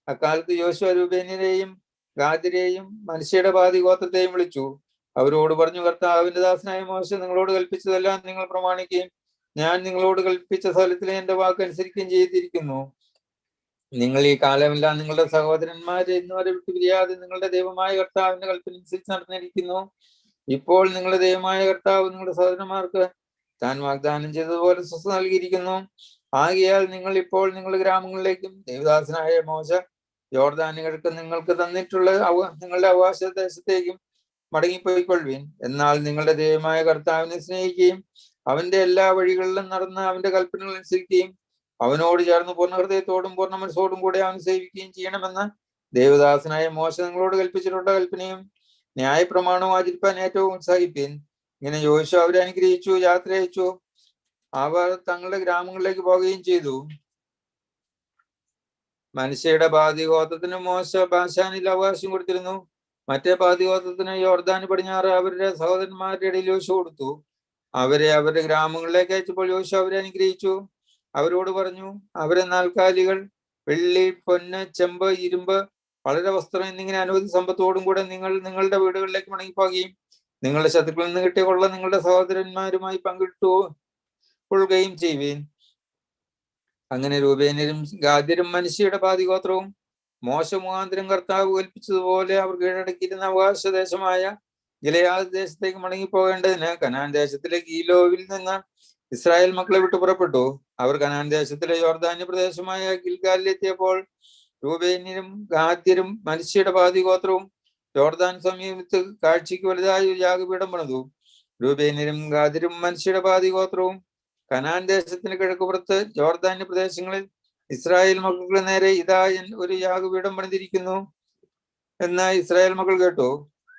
അക്കാലത്ത് യോശുവ രൂബേന്യരെയും ഗാദ്യരെയും മനശ്ശെയുടെ പാതി ഗോത്രത്തെയും വിളിച്ചു. അവരോട് പറഞ്ഞു, കർത്താവിന്റെ ദാസനായ മോശെ നിങ്ങളോട് കൽപ്പിച്ചതെല്ലാം നിങ്ങൾ പ്രമാണിക്കുകയും ഞാൻ നിങ്ങളോട് കൽപ്പിച്ച സ്ഥലത്തിലെ എന്റെ വാക്ക് അനുസരിക്കുകയും ചെയ്തിരിക്കുന്നു. നിങ്ങൾ ഈ കാലമെല്ലാം നിങ്ങളുടെ സഹോദരന്മാരെ ഇന്നുവരെ വിട്ടുപിരിയാതെ നിങ്ങളുടെ ദൈവമായ കർത്താവിന്റെ കൽപ്പന അനുസരിച്ച് നടന്നിരിക്കുന്നു. ഇപ്പോൾ നിങ്ങളുടെ ദൈവമായ കർത്താവ് നിങ്ങളുടെ സഹോദരന്മാർക്ക് താൻ വാഗ്ദാനം ചെയ്തതുപോലെ സ്വസ്ഥ നൽകിയിരിക്കുന്നു. ആകയാൽ നിങ്ങൾ ഇപ്പോൾ നിങ്ങളുടെ ഗ്രാമങ്ങളിലേക്കും ദേവദാസനായ മോശ യോർദാനുകൾക്ക് നിങ്ങൾക്ക് തന്നിട്ടുള്ള നിങ്ങളുടെ അവകാശ ദേശത്തേക്കും മടങ്ങിപ്പോയിക്കൊള്ളുവിൻ. എന്നാൽ നിങ്ങളുടെ ദൈവമായ കർത്താവിനെ സ്നേഹിക്കുകയും അവന്റെ എല്ലാ വഴികളിലും നടന്ന് അവന്റെ കൽപ്പനകൾ അനുസരിക്കുകയും അവനോട് ചേർന്ന് പൂർണ്ണ ഹൃദയത്തോടും പൂർണ്ണ മനസ്സോടും കൂടെ അവൻ സേവിക്കുകയും ചെയ്യണമെന്ന് ദേവദാസനായ മോശ നിങ്ങളോട് കൽപ്പിച്ചിട്ടുള്ള കൽപ്പനയും ന്യായപ്രമാണവും ആചരിപ്പാൻ ഏറ്റവും ഉത്സാഹിപ്പിൻ. ഇങ്ങനെ യോശുവ അവരെ അനുഗ്രഹിച്ചു, യാത്ര അയച്ചു. അവർ തങ്ങളുടെ ഗ്രാമങ്ങളിലേക്ക് പോകുകയും ചെയ്തു. മനുഷ്യയുടെ ബാധിഗോത്രത്തിന് മോശ ബാശാനിൽ അവകാശം കൊടുത്തിരുന്നു. മറ്റേ ബാധിഗോത്രത്തിന് യോർദാന് പടിഞ്ഞാറ് അവരുടെ സഹോദരന്മാരുടെ ഇടയിൽ യോശുവ കൊടുത്തു. അവരെ അവരുടെ ഗ്രാമങ്ങളിലേക്ക് അയച്ചപ്പോൾ യോശുവ അവരെ അനുഗ്രഹിച്ചു. അവരോട് പറഞ്ഞു, അവരെ നാൽക്കാലികൾ, വെള്ളി, പൊന്ന്, ചെമ്പ്, ഇരുമ്പ്, വളരെ വസ്ത്രം എന്നിങ്ങനെ അനവധി സമ്പത്തോടും കൂടെ നിങ്ങൾ നിങ്ങളുടെ വീടുകളിലേക്ക് മടങ്ങിപ്പോകുകയും നിങ്ങളുടെ ശത്രുക്കളിൽ നിന്ന് കിട്ടിയ കൊള്ള നിങ്ങളുടെ സഹോദരന്മാരുമായി പങ്കിട്ടു കൊള്ളുകയും ചെയ്യുവീൻ. അങ്ങനെ രൂബേന്യരും ഗാദ്യരും മനുഷ്യയുടെ ബാധിഗോത്രവും മോശ മുഖാന്തരം കർത്താവ് കൽപ്പിച്ചതുപോലെ അവർ കീഴടക്കിയിരുന്ന അവകാശദേശമായ ഗിലെയാദ് ദേശത്തേക്ക് മടങ്ങിപ്പോകേണ്ടതിന് കനാൻ ദേശത്തിലെ ഗീലോവിൽ നിന്ന് ഇസ്രായേൽ മക്കളെ വിട്ടു പുറപ്പെട്ടു. അവർ കനാൻ ദേശത്തിലെ യോർദാന്യ പ്രദേശമായ ഗിൽഗാലിലെത്തിയപ്പോൾ രൂബേന്യരും ഗാദ്യരും മനുഷ്യയുടെ ബാധിഗോത്രവും യോർദാൻ സമീപത്ത് കാഴ്ചയ്ക്ക് വലുതായ ഒരു യാഗപീഠം പണിതു. രൂബേന്യരും ഗാദ്യരും മനുഷ്യയുടെ ബാധിഗോത്രവും കനാൻ ദേശത്തിന് കിഴക്കുപുറത്ത് യോർദാന്യ പ്രദേശങ്ങളിൽ ഇസ്രായേൽ മക്കൾക്ക് നേരെ ഇതാ ഒരു യാഗപീഠം പണിതിരിക്കുന്നു എന്ന് ഇസ്രായേൽ മക്കൾ കേട്ടു.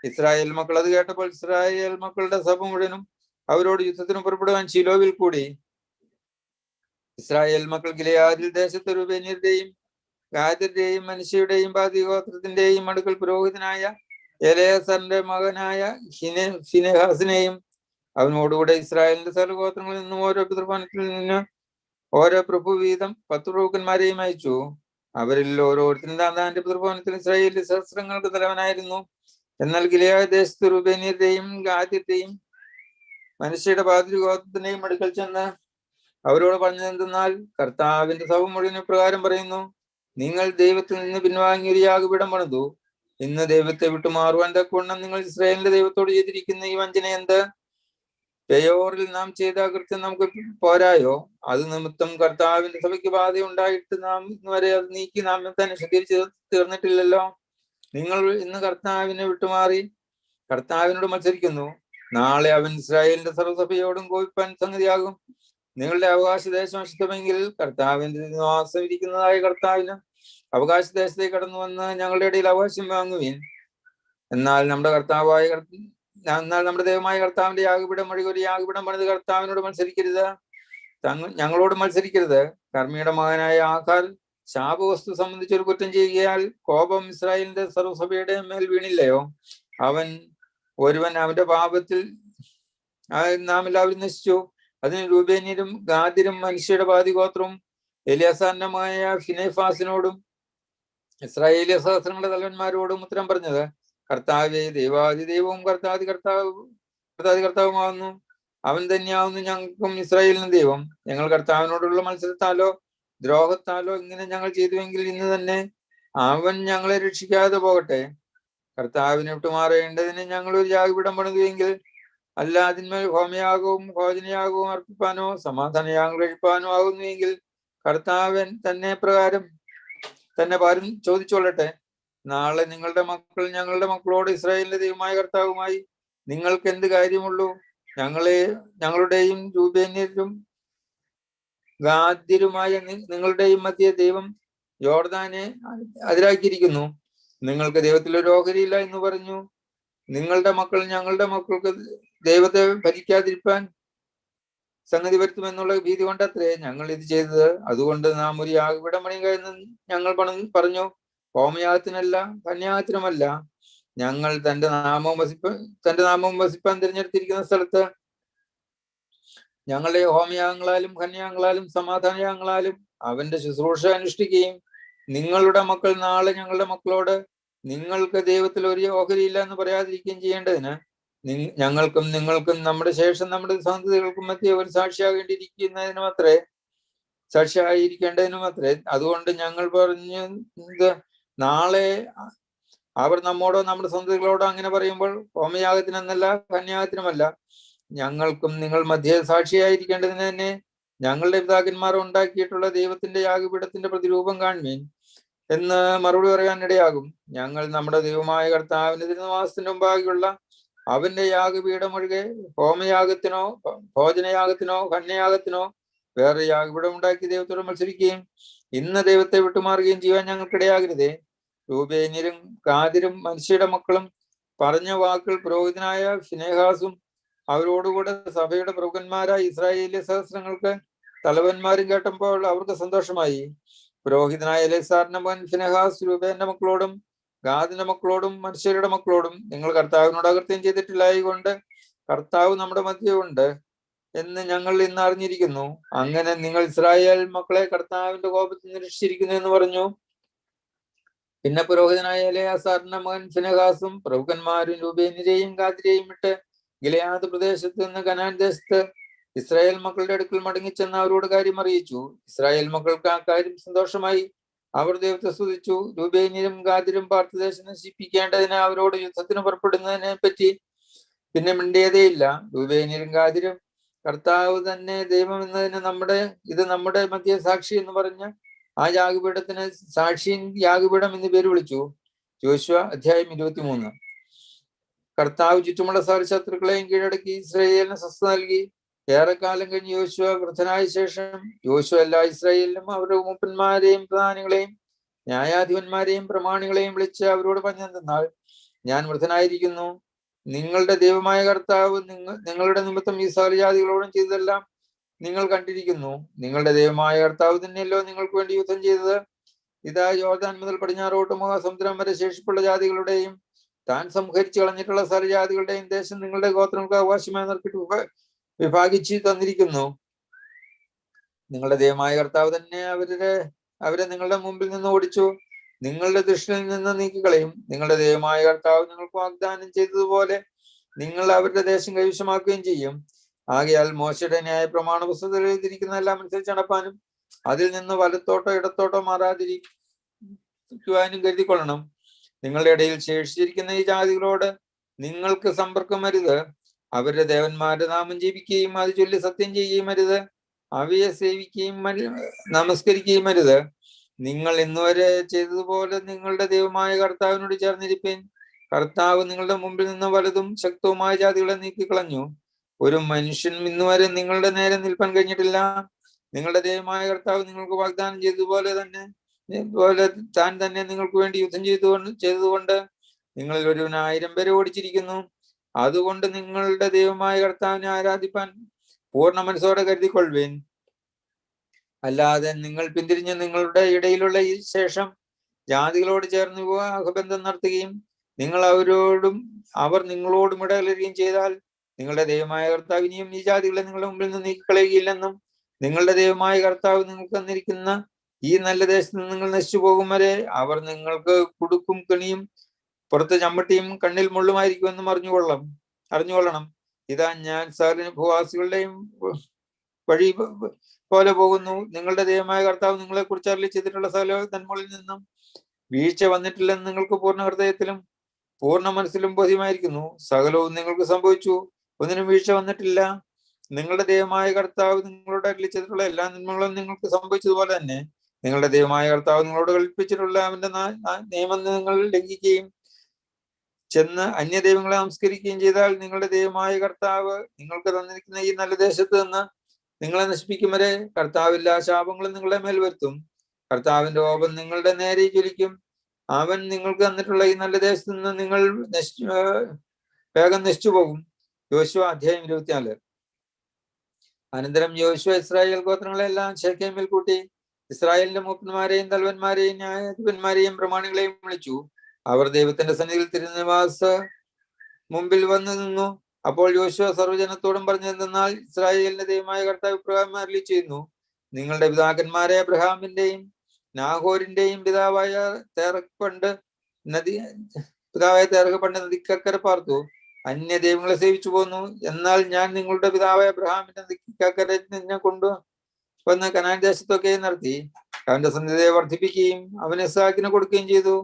ഇസ്രായേൽ മക്കൾ അത് കേട്ടപ്പോൾ ഇസ്രായേൽ മക്കളുടെ സഭ മുഴുവനും അവരോട് യുദ്ധത്തിന് പുറപ്പെടുവാൻ ശിലോവിൽ കൂടി. ഇസ്രായേൽ മക്കൾ ഗിലെയാദിൽ ദേശത്ത് രൂബേന്യരുടെയും ഗാദ്യരുടെയും മനുഷ്യയുടെയും ബാധിഗോത്രത്തിന്റെയും അടുക്കൽ പുരോഹിതനായ എലയാസാറിന്റെ മകനായ ഫിനെഹാസിനെയും അവനോടുകൂടെ ഇസ്രായേലിന്റെ സർവഗോത്രങ്ങളിൽ നിന്നും ഓരോ പിതൃഭവനത്തിൽ നിന്ന് ഓരോ പ്രഭു വീതം 10 പ്രഭുക്കന്മാരെയും അയച്ചു. അവരിൽ ഓരോരുത്തരും താന്താന്റെ പിതൃഭവനത്തിൽ ഇസ്രായേലിന്റെ സഹസ്രങ്ങൾക്ക് തലവനായിരുന്നു. എന്നാൽ ഗിലെയാദ് ദേശത്ത് രൂബേന്യരുടെയും ഗാദ്യരുടെയും മനുഷ്യയുടെ ബാധിഗോത്രത്തിന്റെയും അടുക്കൽ ചെന്ന് അവരോട് പറഞ്ഞതെന്തെന്നാൽ, കർത്താവിന്റെ സഭ മുഴുവൻ പ്രകാരം പറയുന്നു, നിങ്ങൾ ദൈവത്തിൽ നിന്ന് പിൻവാങ്ങി ഒരു യാഗപീഠം പണിതു. ഇന്ന് ദൈവത്തെ വിട്ടുമാറുവാൻ തക്കവണ്ണം നിങ്ങൾ ഇസ്രായേലിന്റെ ദൈവത്തോട് ചെയ്തിരിക്കുന്ന ഈ വഞ്ചന എന്ത്? പെയോറിൽ നാം ചെയ്ത കൃത്യം നമുക്ക് പോരായോ? അത് നിമിത്തം കർത്താവിന്റെ സഭയ്ക്ക് ബാധ ഉണ്ടായിട്ട് നാം ഇന്നുവരെ അത് നീക്കി നാം തന്നെ ശുദ്ധീകരിച്ച് തീർന്നിട്ടില്ലല്ലോ. നിങ്ങൾ ഇന്ന് കർത്താവിനെ വിട്ടുമാറി കർത്താവിനോട് മത്സരിക്കുന്നു. നാളെ അവൻ ഇസ്രായേലിന്റെ സർവ്വസഭയോടും കോപിപ്പാൻ സംഗതിയാകും. നിങ്ങളുടെ അവകാശദേശം അശുദ്ധമെങ്കിൽ കർത്താവിന്റെ നിവാസം ഇരിക്കുന്നതായ കർത്താവിന് അവകാശദേശത്തേക്ക് കടന്നു വന്ന് ഞങ്ങളുടെ ഇടയിൽ അവകാശം വാങ്ങുവീൻ. എന്നാൽ നമ്മുടെ ദൈവമായ കർത്താവിന്റെ യാഗപീഠം വഴി ഒരു യാഗപീഠം പണിത് കർത്താവിനോട് മത്സരിക്കരുത്, ഞങ്ങളോട് മത്സരിക്കരുത്. കർമ്മിയുടെ മകനായ ആഖാർ ശാപവസ്തു സംബന്ധിച്ച് ഒരു കുറ്റം ചെയ്യുകയാൽ കോപം ഇസ്രായേലിന്റെ സർവ്വസഭയുടെ മേൽ വീണില്ലയോ? ഒരുവൻ അവന്റെ പാപത്തിൽ നാം എല്ലാവരും നശിച്ചു. അതിന് രൂബേന്യരും ഗാദ്യരും മനുഷ്യയുടെ ബാധിഗോത്രവും എലിയാസാറിന്റെ മകനായ ഫിനെഹാസിനോടും ഇസ്രായേലിയ സഹസ്രങ്ങളുടെ തലവന്മാരോടും ഉത്തരം പറഞ്ഞത്, കർത്താവേ, ദൈവാധിദൈവവും കർത്താവുമാവുന്നു. അവൻ തന്നെയാവുന്നു ഞങ്ങൾക്കും ഇസ്രായേലിനും ദൈവം. ഞങ്ങൾ കർത്താവിനോടുള്ള മത്സരത്താലോ ദ്രോഹത്താലോ ഇങ്ങനെ ഞങ്ങൾ ചെയ്തുവെങ്കിൽ ഇന്ന് തന്നെ അവൻ ഞങ്ങളെ രക്ഷിക്കാതെ പോകട്ടെ. കർത്താവിനെ വിട്ടുമാറേണ്ടതിന് ഞങ്ങൾ ഒരു യാഗപീഠം പണിതുവെങ്കിൽ അല്ല അതിന്മേൽ ഹോമയാഗവും ഭോജനയാഗവും അർപ്പിപ്പാനോ സമാധാനയാഗം കഴിപ്പാനോ ആകുന്നുവെങ്കിൽ കർത്താവൻ തന്നെ പാരും ചോദിച്ചോളട്ടെ. നാളെ നിങ്ങളുടെ മക്കൾ ഞങ്ങളുടെ മക്കളോട് ഇസ്രായേലിന്റെ ദൈവമായ കർത്താവുമായി നിങ്ങൾക്ക് എന്ത് കാര്യമുള്ളൂ? ഞങ്ങളുടെയും രൂബേന്യരും ഗാദ്യരുമായ നിങ്ങളുടെയും മധ്യ ദൈവം യോർദാനെ അതിരാക്കിയിരിക്കുന്നു. നിങ്ങൾക്ക് ദൈവത്തിൽ ഒരു ഓഹരിയില്ല എന്ന് പറഞ്ഞു. നിങ്ങളുടെ മക്കൾ ഞങ്ങളുടെ മക്കൾക്ക് ദൈവത്തെ ഭരിക്കാതിരിപ്പാൻ സംഗതി വരുത്തുമെന്നുള്ള ഭീതി കൊണ്ടത്രേ ഞങ്ങൾ ഇത് ചെയ്തത്. അതുകൊണ്ട് നാം ഒരു യാഗപീഠം പണിയുക എന്ന് ഞങ്ങൾ പറഞ്ഞു. ഹോമയാഗത്തിനല്ല, കന്യാഗത്തിനുമല്ല. ഞങ്ങൾ തന്റെ നാമം വസിപ്പാൻ തിരഞ്ഞെടുത്തിരിക്കുന്ന സ്ഥലത്ത് ഞങ്ങളുടെ ഹോമയാഗങ്ങളാലും കന്യാഗങ്ങളാലും സമാധാനയാഗങ്ങളാലും അവന്റെ ശുശ്രൂഷ അനുഷ്ഠിക്കുകയും നിങ്ങളുടെ മക്കൾ നാളെ ഞങ്ങളുടെ മക്കളോട് നിങ്ങൾക്ക് ദൈവത്തിൽ ഒരു ഓഹരിയില്ല എന്ന് പറയാതിരിക്കുകയും ചെയ്യേണ്ടതിന് ഞങ്ങൾക്കും നിങ്ങൾക്കും നമ്മുടെ ശേഷം നമ്മുടെ സന്തതികൾക്കും മധ്യ ഒരു സാക്ഷിയായിരിക്കേണ്ടതിനും അത്രേ. അതുകൊണ്ട് ഞങ്ങൾ പറഞ്ഞത്, നാളെ അവർ നമ്മോടോ നമ്മുടെ സന്തതികളോടോ അങ്ങനെ പറയുമ്പോൾ ഹോമയാഗത്തിനെന്നല്ല കന്യാഗത്തിനുമല്ല, ഞങ്ങൾക്കും നിങ്ങൾ മധ്യ സാക്ഷിയായിരിക്കേണ്ടതിന് തന്നെ ഞങ്ങളുടെ പിതാക്കന്മാർ ഉണ്ടാക്കിയിട്ടുള്ള ദൈവത്തിന്റെ യാഗപീഠത്തിന്റെ പ്രതിരൂപം കാണുമീൻ എന്ന് മറുപടി പറയാൻ ഇടയാകും. ഞങ്ങൾ നമ്മുടെ ദൈവമായ കർത്താവിന്റെ തിരുനിവാസത്തിന് മുമ്പാകെയുള്ള അവന്റെ യാഗപീഠം ഒഴികെ ഹോമയാഗത്തിനോ ഭോജനയാഗത്തിനോ കന്യാഗത്തിനോ വേറെ യാഗപീഠം ഉണ്ടാക്കി ദൈവത്തോട് മത്സരിക്കുകയും ഇന്ന് ദൈവത്തെ വിട്ടുമാറുകയും ചെയ്യാൻ ഞങ്ങൾക്കിടയാകരുതേ. രൂബേന്യരും ഗാദ്യരും മനുഷ്യയുടെ മക്കളും പറഞ്ഞ വാക്കുകൾ പുരോഹിതനായ ഫിനെഹാസും അവരോടുകൂടെ സഭയുടെ പ്രമുഖന്മാരായ ഇസ്രായേലിയ സഹസ്രങ്ങൾക്ക് തലവന്മാരും കേട്ടപ്പോൾ അവർക്ക് സന്തോഷമായി. പുരോഹിതനായ എലേസാറിന്റെ മകൻ ഫിനെഹാസ് രൂബേന്റെ മക്കളോടും ഗാദിന്റെ മക്കളോടും മനുഷ്യരുടെ മക്കളോടും നിങ്ങൾ കർത്താവിനോട് അകൃത്യം ചെയ്തിട്ടില്ലായകൊണ്ട് കർത്താവ് നമ്മുടെ മധ്യമുണ്ട് എന്ന് ഞങ്ങൾ ഇന്ന് അറിഞ്ഞിരിക്കുന്നു. അങ്ങനെ നിങ്ങൾ ഇസ്രായേൽ മക്കളെ കർത്താവിന്റെ കോപത്തിൽ നിരീക്ഷിച്ചിരിക്കുന്നു എന്ന് പറഞ്ഞു. പിന്നെ പുരോഹിതനായ എലെയാസാറിന്റെ മകൻ ഫിനെഹാസും പ്രഭുക്കന്മാരും രൂബേന്യരെയും ഗാദിരെയും വിട്ട് ഗിലെയാദ് പ്രദേശത്ത് നിന്ന് കനാൻ ദേശത്ത് ഇസ്രായേൽ മക്കളുടെ അടുക്കൽ മടങ്ങിച്ചെന്ന് അവരോട് കാര്യം അറിയിച്ചു. ഇസ്രായേൽ മക്കൾക്ക് ആ കാര്യം സന്തോഷമായി. അവർ ദൈവത്തെ സ്തുതിച്ചു. രൂബേന്യരും ഗാദിരും പാർത്തദേശം നശിപ്പിക്കേണ്ടതിന് അവരോട് യുദ്ധത്തിന് പുറപ്പെടുന്നതിനെ പറ്റി പിന്നെ മിണ്ടിയതേയില്ല. രൂബേന്യരും ഗാദിരും കർത്താവ് തന്നെ ദൈവം എന്നതിന് ഇത് നമ്മുടെ മധ്യ സാക്ഷി എന്ന് പറഞ്ഞ് ആ യാഗപീഠത്തിന് സാക്ഷി യാഗപീഠം എന്ന് പേര് വിളിച്ചു. യോശുവ അധ്യായം 23. കർത്താവ് ചുറ്റുമുള്ള സകല ശത്രുക്കളെയും കീഴടക്കി ഇസ്രായേലിന് സ്വസ്ഥത നൽകി. ഏറെക്കാലം കഴിഞ്ഞ് യോശുവ വൃദ്ധനായ ശേഷം യോശുവ എല്ലാ ഇസ്രായേലിനും അവരുടെ മൂപ്പന്മാരെയും പ്രധാനികളെയും ന്യായാധിപന്മാരെയും പ്രമാണികളെയും വിളിച്ച് അവരോട് പറഞ്ഞെന്നാൽ, ഞാൻ വൃദ്ധനായിരിക്കുന്നു. നിങ്ങളുടെ ദൈവമായ കർത്താവ് നിങ്ങളുടെ നിമിത്തം ഈ സകല ജാതികളോടും ചെയ്തതെല്ലാം നിങ്ങൾ കണ്ടിരിക്കുന്നു. നിങ്ങളുടെ ദൈവമായ കർത്താവ് തന്നെയല്ലോ നിങ്ങൾക്ക് വേണ്ടി യുദ്ധം ചെയ്തത്. ഇതാ യോർദാൻ മുതൽ പടിഞ്ഞാറോട്ട് മഹാസമുദ്രം വരെ ശേഷിപ്പുള്ള ജാതികളുടെയും താൻ സംഹരിച്ചു കളഞ്ഞിട്ടുള്ള സകല ജാതികളുടെയും ദേശം നിങ്ങളുടെ ഗോത്രങ്ങൾക്ക് അവകാശമായി നിർക്കിട്ട് വിഭാഗിച്ച് തന്നിരിക്കുന്നു. നിങ്ങളുടെ ദൈവമായ കർത്താവ് തന്നെ അവരെ നിങ്ങളുടെ മുമ്പിൽ നിന്ന് ഓടിച്ചു നിങ്ങളുടെ ദൃഷ്ടിയിൽ നിന്ന് നീക്കിക്കളയും. നിങ്ങളുടെ ദൈവമായ കർത്താവ് നിങ്ങൾക്ക് വാഗ്ദാനം ചെയ്തതുപോലെ നിങ്ങൾ അവരുടെ ദേശം കൈവശമാക്കുകയും ചെയ്യും. ആകയാൽ മോശയുടെ ന്യായ പ്രമാണ പുസ്തകത്തിൽ എഴുതിയിരിക്കുന്ന എല്ലാം അനുസരിച്ച് നടപ്പാനും അതിൽ നിന്ന് വലത്തോട്ടോ ഇടത്തോട്ടോ മാറാതിരിക്കുവാനും കരുതിക്കൊള്ളണം. നിങ്ങളുടെ ഇടയിൽ ശേഷിച്ചിരിക്കുന്ന ഈ ജാതികളോട് നിങ്ങൾക്ക് സമ്പർക്കം അരുത്. അവരുടെ ദേവന്മാരുടെ നാമം ജപിക്കുകയും അത് ചൊല്ലി സത്യം ചെയ്യുകയും അരുത്. അവയെ സേവിക്കുകയും നമസ്കരിക്കുകയും അരുത്. നിങ്ങൾ ഇന്നുവരെ ചെയ്തതുപോലെ നിങ്ങളുടെ ദൈവമായ കർത്താവിനോട് ചേർന്നിരിപ്പീൻ. കർത്താവ് നിങ്ങളുടെ മുമ്പിൽ നിന്ന് വലുതും ശക്തവുമായ ജാതികളെ നീക്കിക്കളഞ്ഞു. ഒരു മനുഷ്യൻ ഇന്നുവരെ നിങ്ങളുടെ നേരെ നിൽപ്പാൻ കഴിഞ്ഞിട്ടില്ല. നിങ്ങളുടെ ദൈവമായ കർത്താവ് നിങ്ങൾക്ക് വാഗ്ദാനം ചെയ്തതുപോലെ താൻ തന്നെ നിങ്ങൾക്ക് വേണ്ടി യുദ്ധം ചെയ്തതുകൊണ്ട് നിങ്ങളിൽ 1,000 പേരെ ഓടിച്ചിരിക്കുന്നു. അതുകൊണ്ട് നിങ്ങളുടെ ദൈവമായ കർത്താവിനെ ആരാധിപ്പാൻ പൂർണ്ണ മനസ്സോടെ കരുതിക്കൊള്ളുവേൻ. അല്ലാതെ നിങ്ങൾ പിന്തിരിഞ്ഞ് നിങ്ങളുടെ ഇടയിലുള്ള ഈ ശേഷം ജാതികളോട് ചേർന്ന് വിവാഹബന്ധം നടത്തുകയും അവർ നിങ്ങളോടും ഇടകലരുകയും ചെയ്താൽ നിങ്ങളുടെ ദൈവമായ കർത്താവ് ഇനിയും ഈ ജാതികളെ നിങ്ങളുടെ മുമ്പിൽ നിന്ന് നീക്കിക്കളയുകയില്ലെന്നും നിങ്ങളുടെ ദൈവമായ കർത്താവ് നിങ്ങൾക്ക് തന്നിരിക്കുന്ന ഈ നല്ല ദേശത്ത് നിന്ന് നിങ്ങൾ നശിച്ചു പോകും വരെ അവർ നിങ്ങൾക്ക് കുടുക്കും കെണിയും പുറത്ത് ചമ്മട്ടിയും കണ്ണിൽ മുള്ളുമായിരിക്കുമെന്നും അറിഞ്ഞുകൊള്ളണം. ഇതാ ഞാൻ സകല ഭൂവാസികളുടെയും വഴി പോലെ പോകുന്നു. നിങ്ങളുടെ ദൈവമായ കർത്താവ് നിങ്ങളെ കുറിച്ച് അരുളി ചെയ്തിട്ടുള്ള സകല നന്മകളിൽ നിന്നും വീഴ്ച വന്നിട്ടില്ലെന്ന് നിങ്ങൾക്ക് പൂർണ്ണ ഹൃദയത്തിലും പൂർണ്ണ മനസ്സിലും ബോധ്യമായിരിക്കുന്നു. സകലവും നിങ്ങൾക്ക് സംഭവിച്ചു, ഒന്നിനും വീഴ്ച വന്നിട്ടില്ല. നിങ്ങളുടെ ദൈവമായ കർത്താവ് നിങ്ങളോട് അരുളി ചെയ്തിട്ടുള്ള എല്ലാ നന്മകളും നിങ്ങൾക്ക് സംഭവിച്ചതുപോലെ തന്നെ നിങ്ങളുടെ ദൈവമായ കർത്താവ് നിങ്ങളോട് കൽപ്പിച്ചിട്ടുള്ള അവന്റെ നിയമം നിങ്ങൾ ലംഘിക്കുകയും ചെന്ന് അന്യദൈവങ്ങളെ നമസ്കരിക്കുകയും ചെയ്താൽ നിങ്ങളുടെ ദൈവമായ കർത്താവ് നിങ്ങൾക്ക് തന്നിരിക്കുന്ന ഈ നല്ല ദേശത്ത് നിന്ന് നിങ്ങളെ നശിപ്പിക്കും വരെ കർത്താവില്ലാ ശാപങ്ങളും നിങ്ങളുടെ മേൽ വരുത്തും. കർത്താവിന്റെ കോപം നിങ്ങളുടെ നേരെ ജ്വലിക്കും. അവൻ നിങ്ങൾക്ക് തന്നിട്ടുള്ള ഈ നല്ല ദേശത്ത് നിന്ന് നിങ്ങൾ വേഗം നശിച്ചു പോകും. യോശുവ അധ്യായം 24. അനന്തരം യോശുവ ഇസ്രായേൽ ഗോത്രങ്ങളെല്ലാം ശെഖേമിൽ കൂട്ടി ഇസ്രായേലിന്റെ മൂപ്പന്മാരെയും തലവന്മാരെയും ന്യായാധിപന്മാരെയും പ്രമാണികളെയും വിളിച്ചു. അവർ ദൈവത്തിന്റെ സന്നിധിയിൽ തിരുനിവാസ മുമ്പിൽ വന്നു നിന്നു. അപ്പോൾ യോശുവ സർവ്വജനത്തോടും പറഞ്ഞതെന്നാൽ, ഇസ്രായേലിന്റെ ദൈവമായ കർത്താവ് ഇപ്രകാരം അരുളി ചെയ്യുന്നു, നിങ്ങളുടെ പിതാക്കന്മാരെ അബ്രഹാമിന്റെയും നാഹോരിന്റെയും പിതാവായ തേറഹ് പണ്ട് നദിക്കക്കരെ പാർത്തു അന്യ ദൈവങ്ങളെ സേവിച്ചു പോന്നു. എന്നാൽ ഞാൻ നിങ്ങളുടെ പിതാവായ അബ്രഹാമിന്റെ നദിക്കക്കരെ നിന്നെ കൊണ്ടുവന്ന് കനാൻ ദേശത്തൊക്കെ നടത്തി അവന്റെ സന്ധിതയെ വർദ്ധിപ്പിക്കുകയും അവന് ഇസ്ഹാക്കിനെ കൊടുക്കുകയും ചെയ്തു.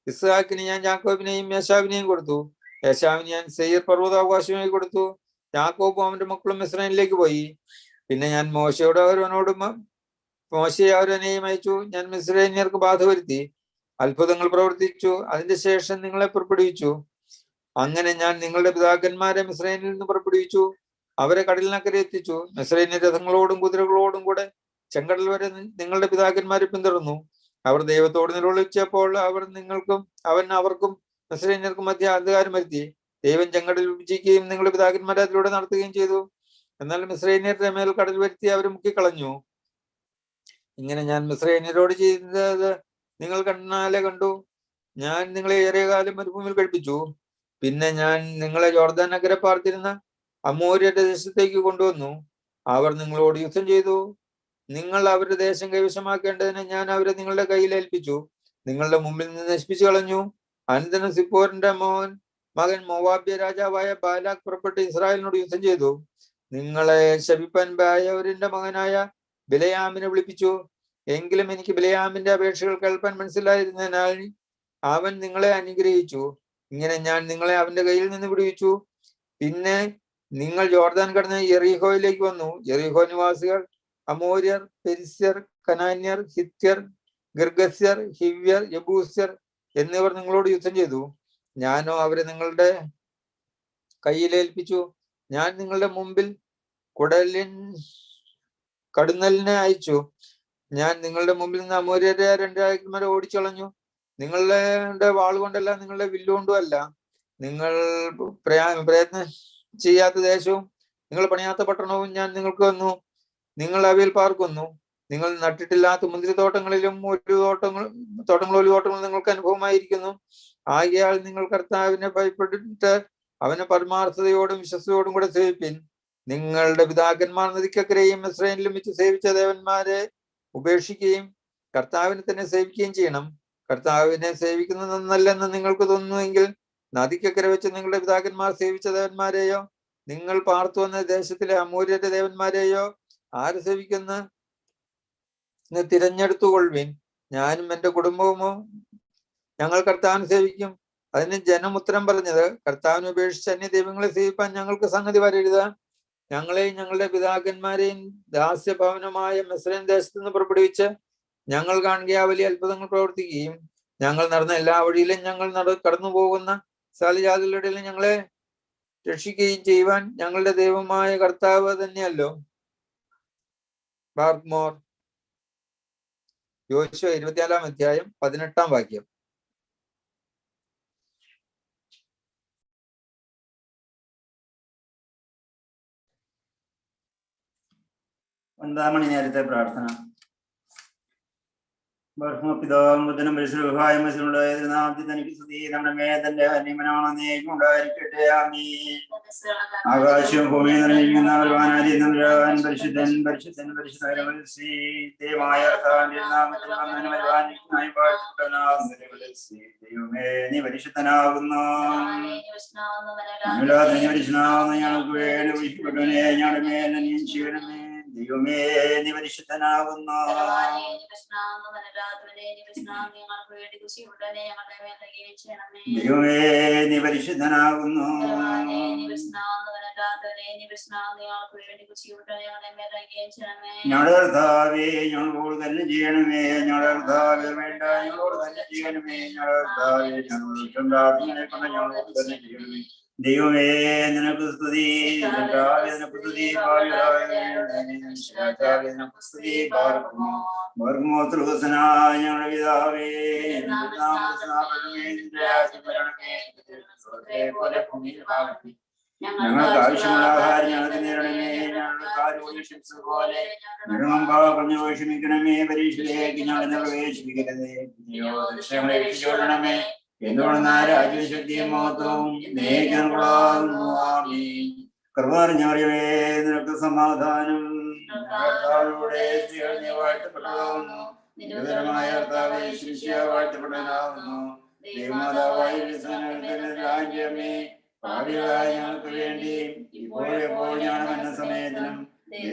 ഇസ്ഹാക്കിന് ഞാൻ യാക്കോബിനെയും യേശാവിനെയും കൊടുത്തു. യേശാവിന് ഞാൻ സെയീർ പർവ്വതാവകാശമായി കൊടുത്തു. യാക്കോബും അവന്റെ മക്കളും മിസ്രൈമിലേക്ക് പോയി. പിന്നെ ഞാൻ മോശയെ അവരനെയും അയച്ചു. ഞാൻ മിസ്രൈന്യർക്ക് ബാധ വരുത്തി അത്ഭുതങ്ങൾ പ്രവർത്തിച്ചു. അതിന്റെ ശേഷം നിങ്ങളെ പുറപ്പെടുവിച്ചു. അങ്ങനെ ഞാൻ നിങ്ങളുടെ പിതാക്കന്മാരെ മിസ്രൈനിൽ നിന്ന് പുറപ്പെടുവിച്ചു. അവരെ കടലിനക്കരെ എത്തിച്ചു. മിസ്രൈന്യ രഥങ്ങളോടും കുതിരകളോടും കൂടെ ചെങ്കടൽ വരെ നിങ്ങളുടെ പിതാക്കന്മാരെ പിന്തുടർന്നു. അവർ ദൈവത്തോട് നിലവിളിച്ചപ്പോൾ അവൻ അവർക്കും മിസ്രൈന്യർക്കും മധ്യ അന്ധകാരം വരുത്തി. ദൈവം ചെങ്കടൽ വിഭജിക്കുകയും നിങ്ങളുടെ പിതാക്കന്മാരെ അതിലൂടെ നടത്തുകയും ചെയ്തു. എന്നാൽ മിസ്രൈന്യരുടെ മേൽ കടൽ വരുത്തി അവർ മുക്കിക്കളഞ്ഞു. ഇങ്ങനെ ഞാൻ മിസ്രൈന്യരോട് ചെയ്തത് നിങ്ങൾ കണ്ണാലെ കണ്ടു. ഞാൻ നിങ്ങളെ ഏറെ കാലം മരുഭൂമിയിൽ കഴിപ്പിച്ചു. പിന്നെ ഞാൻ നിങ്ങളെ യോർദാൻ നഗരെ പാർത്തിരുന്ന അമോര്യരുടെ ദേശത്തേക്ക് കൊണ്ടുവന്നു. അവർ നിങ്ങളോട് യുദ്ധം ചെയ്തു. നിങ്ങൾ അവരുടെ ദേശം കൈവശമാക്കേണ്ടതിന് ഞാൻ അവരെ നിങ്ങളുടെ കയ്യിൽ ഏൽപ്പിച്ചു. നിങ്ങളുടെ മുമ്പിൽ നിന്ന് നശിപ്പിച്ചു കളഞ്ഞു. അനന്തരം സിപ്പോറിന്റെ മകൻ മോവാബ്യ രാജാവായ ബാലാഖ് പുറപ്പെട്ട് ഇസ്രായേലിനോട് യുദ്ധം ചെയ്തു. നിങ്ങളെ ശപിപ്പാൻ ബായോരിന്റെ മകനായ ബിലയാമിനെ വിളിപ്പിച്ചു. എങ്കിലും എനിക്ക് ബിലയാമിന്റെ അപേക്ഷകൾ കേൾപ്പാൻ മനസ്സിലായിരുന്നതിനാൽ അവൻ നിങ്ങളെ അനുഗ്രഹിച്ചു. ഇങ്ങനെ ഞാൻ നിങ്ങളെ അവന്റെ കയ്യിൽ നിന്ന് വിടുവിച്ചു. പിന്നെ നിങ്ങൾ യോർദാൻ കടന്ന് യെറീഹോയിലേക്ക് വന്നു. യെറീഹോ നിവാസികൾ അമോര്യർ, പെരിസ്യർ, കനാന്യർ, ഹിത്യർ, ഗിർഗസ്യർ, ഹിവ്യർ, യബൂസ്യർ എന്നിവർ നിങ്ങളോട് യുദ്ധം ചെയ്തു. ഞാനോ അവരെ നിങ്ങളുടെ കയ്യിലേൽപ്പിച്ചു. ഞാൻ നിങ്ങളുടെ മുമ്പിൽ കടുന്നലിനെ അയച്ചു. ഞാൻ നിങ്ങളുടെ മുമ്പിൽ നിന്ന് അമോര്യരെ 2000 ഓടിച്ചളഞ്ഞു. നിങ്ങളുടെ വാളുകൊണ്ടല്ല, നിങ്ങളുടെ വില്ലുകൊണ്ടും അല്ല. നിങ്ങൾ പ്രയത്നം ചെയ്യാത്ത ദേശവും നിങ്ങൾ പണിയാത്ത പട്ടണവും ഞാൻ നിങ്ങൾക്ക് വന്നു. നിങ്ങൾ അവയിൽ പാർക്കുന്നു. നിങ്ങൾ നട്ടിട്ടില്ലാത്ത മുന്തിരിത്തോട്ടങ്ങളിലും തോട്ടങ്ങളും നിങ്ങൾക്ക് അനുഭവമായിരിക്കുന്നു. ആകയാൽ നിങ്ങൾ കർത്താവിനെ ഭയപ്പെട്ടിട്ട് അവനെ പരമാർത്ഥതയോടും വിശ്വസതയോടും കൂടെ സേവിപ്പിൻ. നിങ്ങളുടെ പിതാക്കന്മാർ നദിക്കക്കരെയും മിസ്രൈനിലും വെച്ച് സേവിച്ച ദേവന്മാരെ ഉപേക്ഷിക്കുകയും കർത്താവിനെ തന്നെ സേവിക്കുകയും ചെയ്യണം. കർത്താവിനെ സേവിക്കുന്നത് നന്നല്ലെന്ന് നിങ്ങൾക്ക് തോന്നുന്നുവെങ്കിൽ നദിക്കക്കരെ വെച്ച് നിങ്ങളുടെ പിതാക്കന്മാർ സേവിച്ച ദേവന്മാരെയോ നിങ്ങൾ പാർത്തു വന്ന ദേശത്തിലെ അമൂര്യന്റെ ദേവന്മാരെയോ ആര് സേവിക്കുന്ന തിരഞ്ഞെടുത്തുകൊള്ളുവിൻ. ഞാനും എന്റെ കുടുംബവുമോ ഞങ്ങൾ കർത്താവിനെ സേവിക്കും. അതിന് ജനം ഉത്തരം പറഞ്ഞത്, കർത്താവിനെ ഉപേക്ഷിച്ച് അന്യ ദൈവങ്ങളെ സേവിപ്പാൻ ഞങ്ങൾക്ക് സംഗതി വരരുത്. ഞങ്ങളെയും ഞങ്ങളുടെ പിതാക്കന്മാരെയും ദാസ്യഭവനമായ മിസ്രൈം ദേശത്ത് നിന്ന് പുറപ്പെടുവിച്ച് ഞങ്ങൾ കാണുക വലിയ അത്ഭുതങ്ങൾ പ്രവർത്തിക്കുകയും ഞങ്ങൾ നടന്ന എല്ലാ വഴിയിലും ഞങ്ങൾ കടന്നു പോകുന്ന സകലജാതികളുടെ ഇടയിലും ഞങ്ങളെ രക്ഷിക്കുകയും ചെയ്യുവാൻ ഞങ്ങളുടെ ദൈവമായ കർത്താവ് തന്നെയല്ലോ. ബാർക്ക്മോർ. യോശുവ 24-ാം അധ്യായം 18-ാം വാക്യം. ഒൻപതാം മണി നേരത്തെ പ്രാർത്ഥന. പിതാവും ബുദ്ധനും പരിശുദ്ധമായ നാമത്തിൽ തനിക്ക് സ്തുതി. നമ്മുടെ മേതന്റെ അന്യമനാണെന്നേക്കും ഉണ്ടായിരിക്കട്ടെ. ആമീൻ. ആകാശവും ഭൂമിയും നിറഞ്ഞിരിക്കുന്ന ബലവാനായ പരിശുദ്ധൻ പരിശുദ്ധൻ പരിശുദ്ധമായ ദൈവമേ, നീ പരിശുദ്ധനാകുന്നു. ഞങ്ങൾക്ക് വേണ്ടി വിളിക്കപ്പെട്ടവനെ ഞങ്ങളുടെ മേൽ ചെയ്യണമേ. ദൈവമേ, നീ പരിശുദ്ധനാകുന്നു. ദൈവമേ, നീ പരിശുദ്ധനാകുന്നു. ഞങ്ങളുടെ കർത്താവേ, ഞങ്ങളോട് തന്നെ ചെയ്യണമേ. ഞങ്ങളുടെ കർത്താവേ, വേണ്ട ഞങ്ങളോട് തന്നെ ചെയ്യണമേ. ഞങ്ങളുടെ കർത്താവേ, ഞങ്ങളോട് തന്നെ ചെയ്യണമേ. ദൈവമേ, നിനക്ക് സ്തുതി. നിനക്ക് സ്തുതി. ഞങ്ങളുടെ പിതാവേ, ഞങ്ങൾക്ക് ആവശ്യമുള്ള ആഹാരം ഞങ്ങൾക്ക് നേരണമേ. ഞങ്ങളുടെ കാര്യം പോലെ ഞങ്ങൾ ക്ഷമിക്കണമേ. പരീക്ഷയിലേക്ക് ഞങ്ങളെ പ്രവേശിപ്പിക്കരുതേ. രക്ഷിച്ചുകൊള്ളണമേ. എന്തുകൊണ്ടെന്ന രാജ്യശക്തിയും മഹത്വവും കൃപ നിറഞ്ഞവരേ, നിനക്ക് സമാധാനം. വാഴ്ത്തപ്പെട്ടതാവുന്നു. നിരന്തരമായ കർത്താവേ, ശിഷ്യ വാഴ്ത്തപ്പെട്ടവനാവുന്നു. ദൈവമാതാവായ രാജ്യമേ, ഭാവിയായ ഞങ്ങൾക്ക് വേണ്ടി ഇപ്പോഴെപ്പോൾ ഞാൻ എന്ന സമയത്തിനും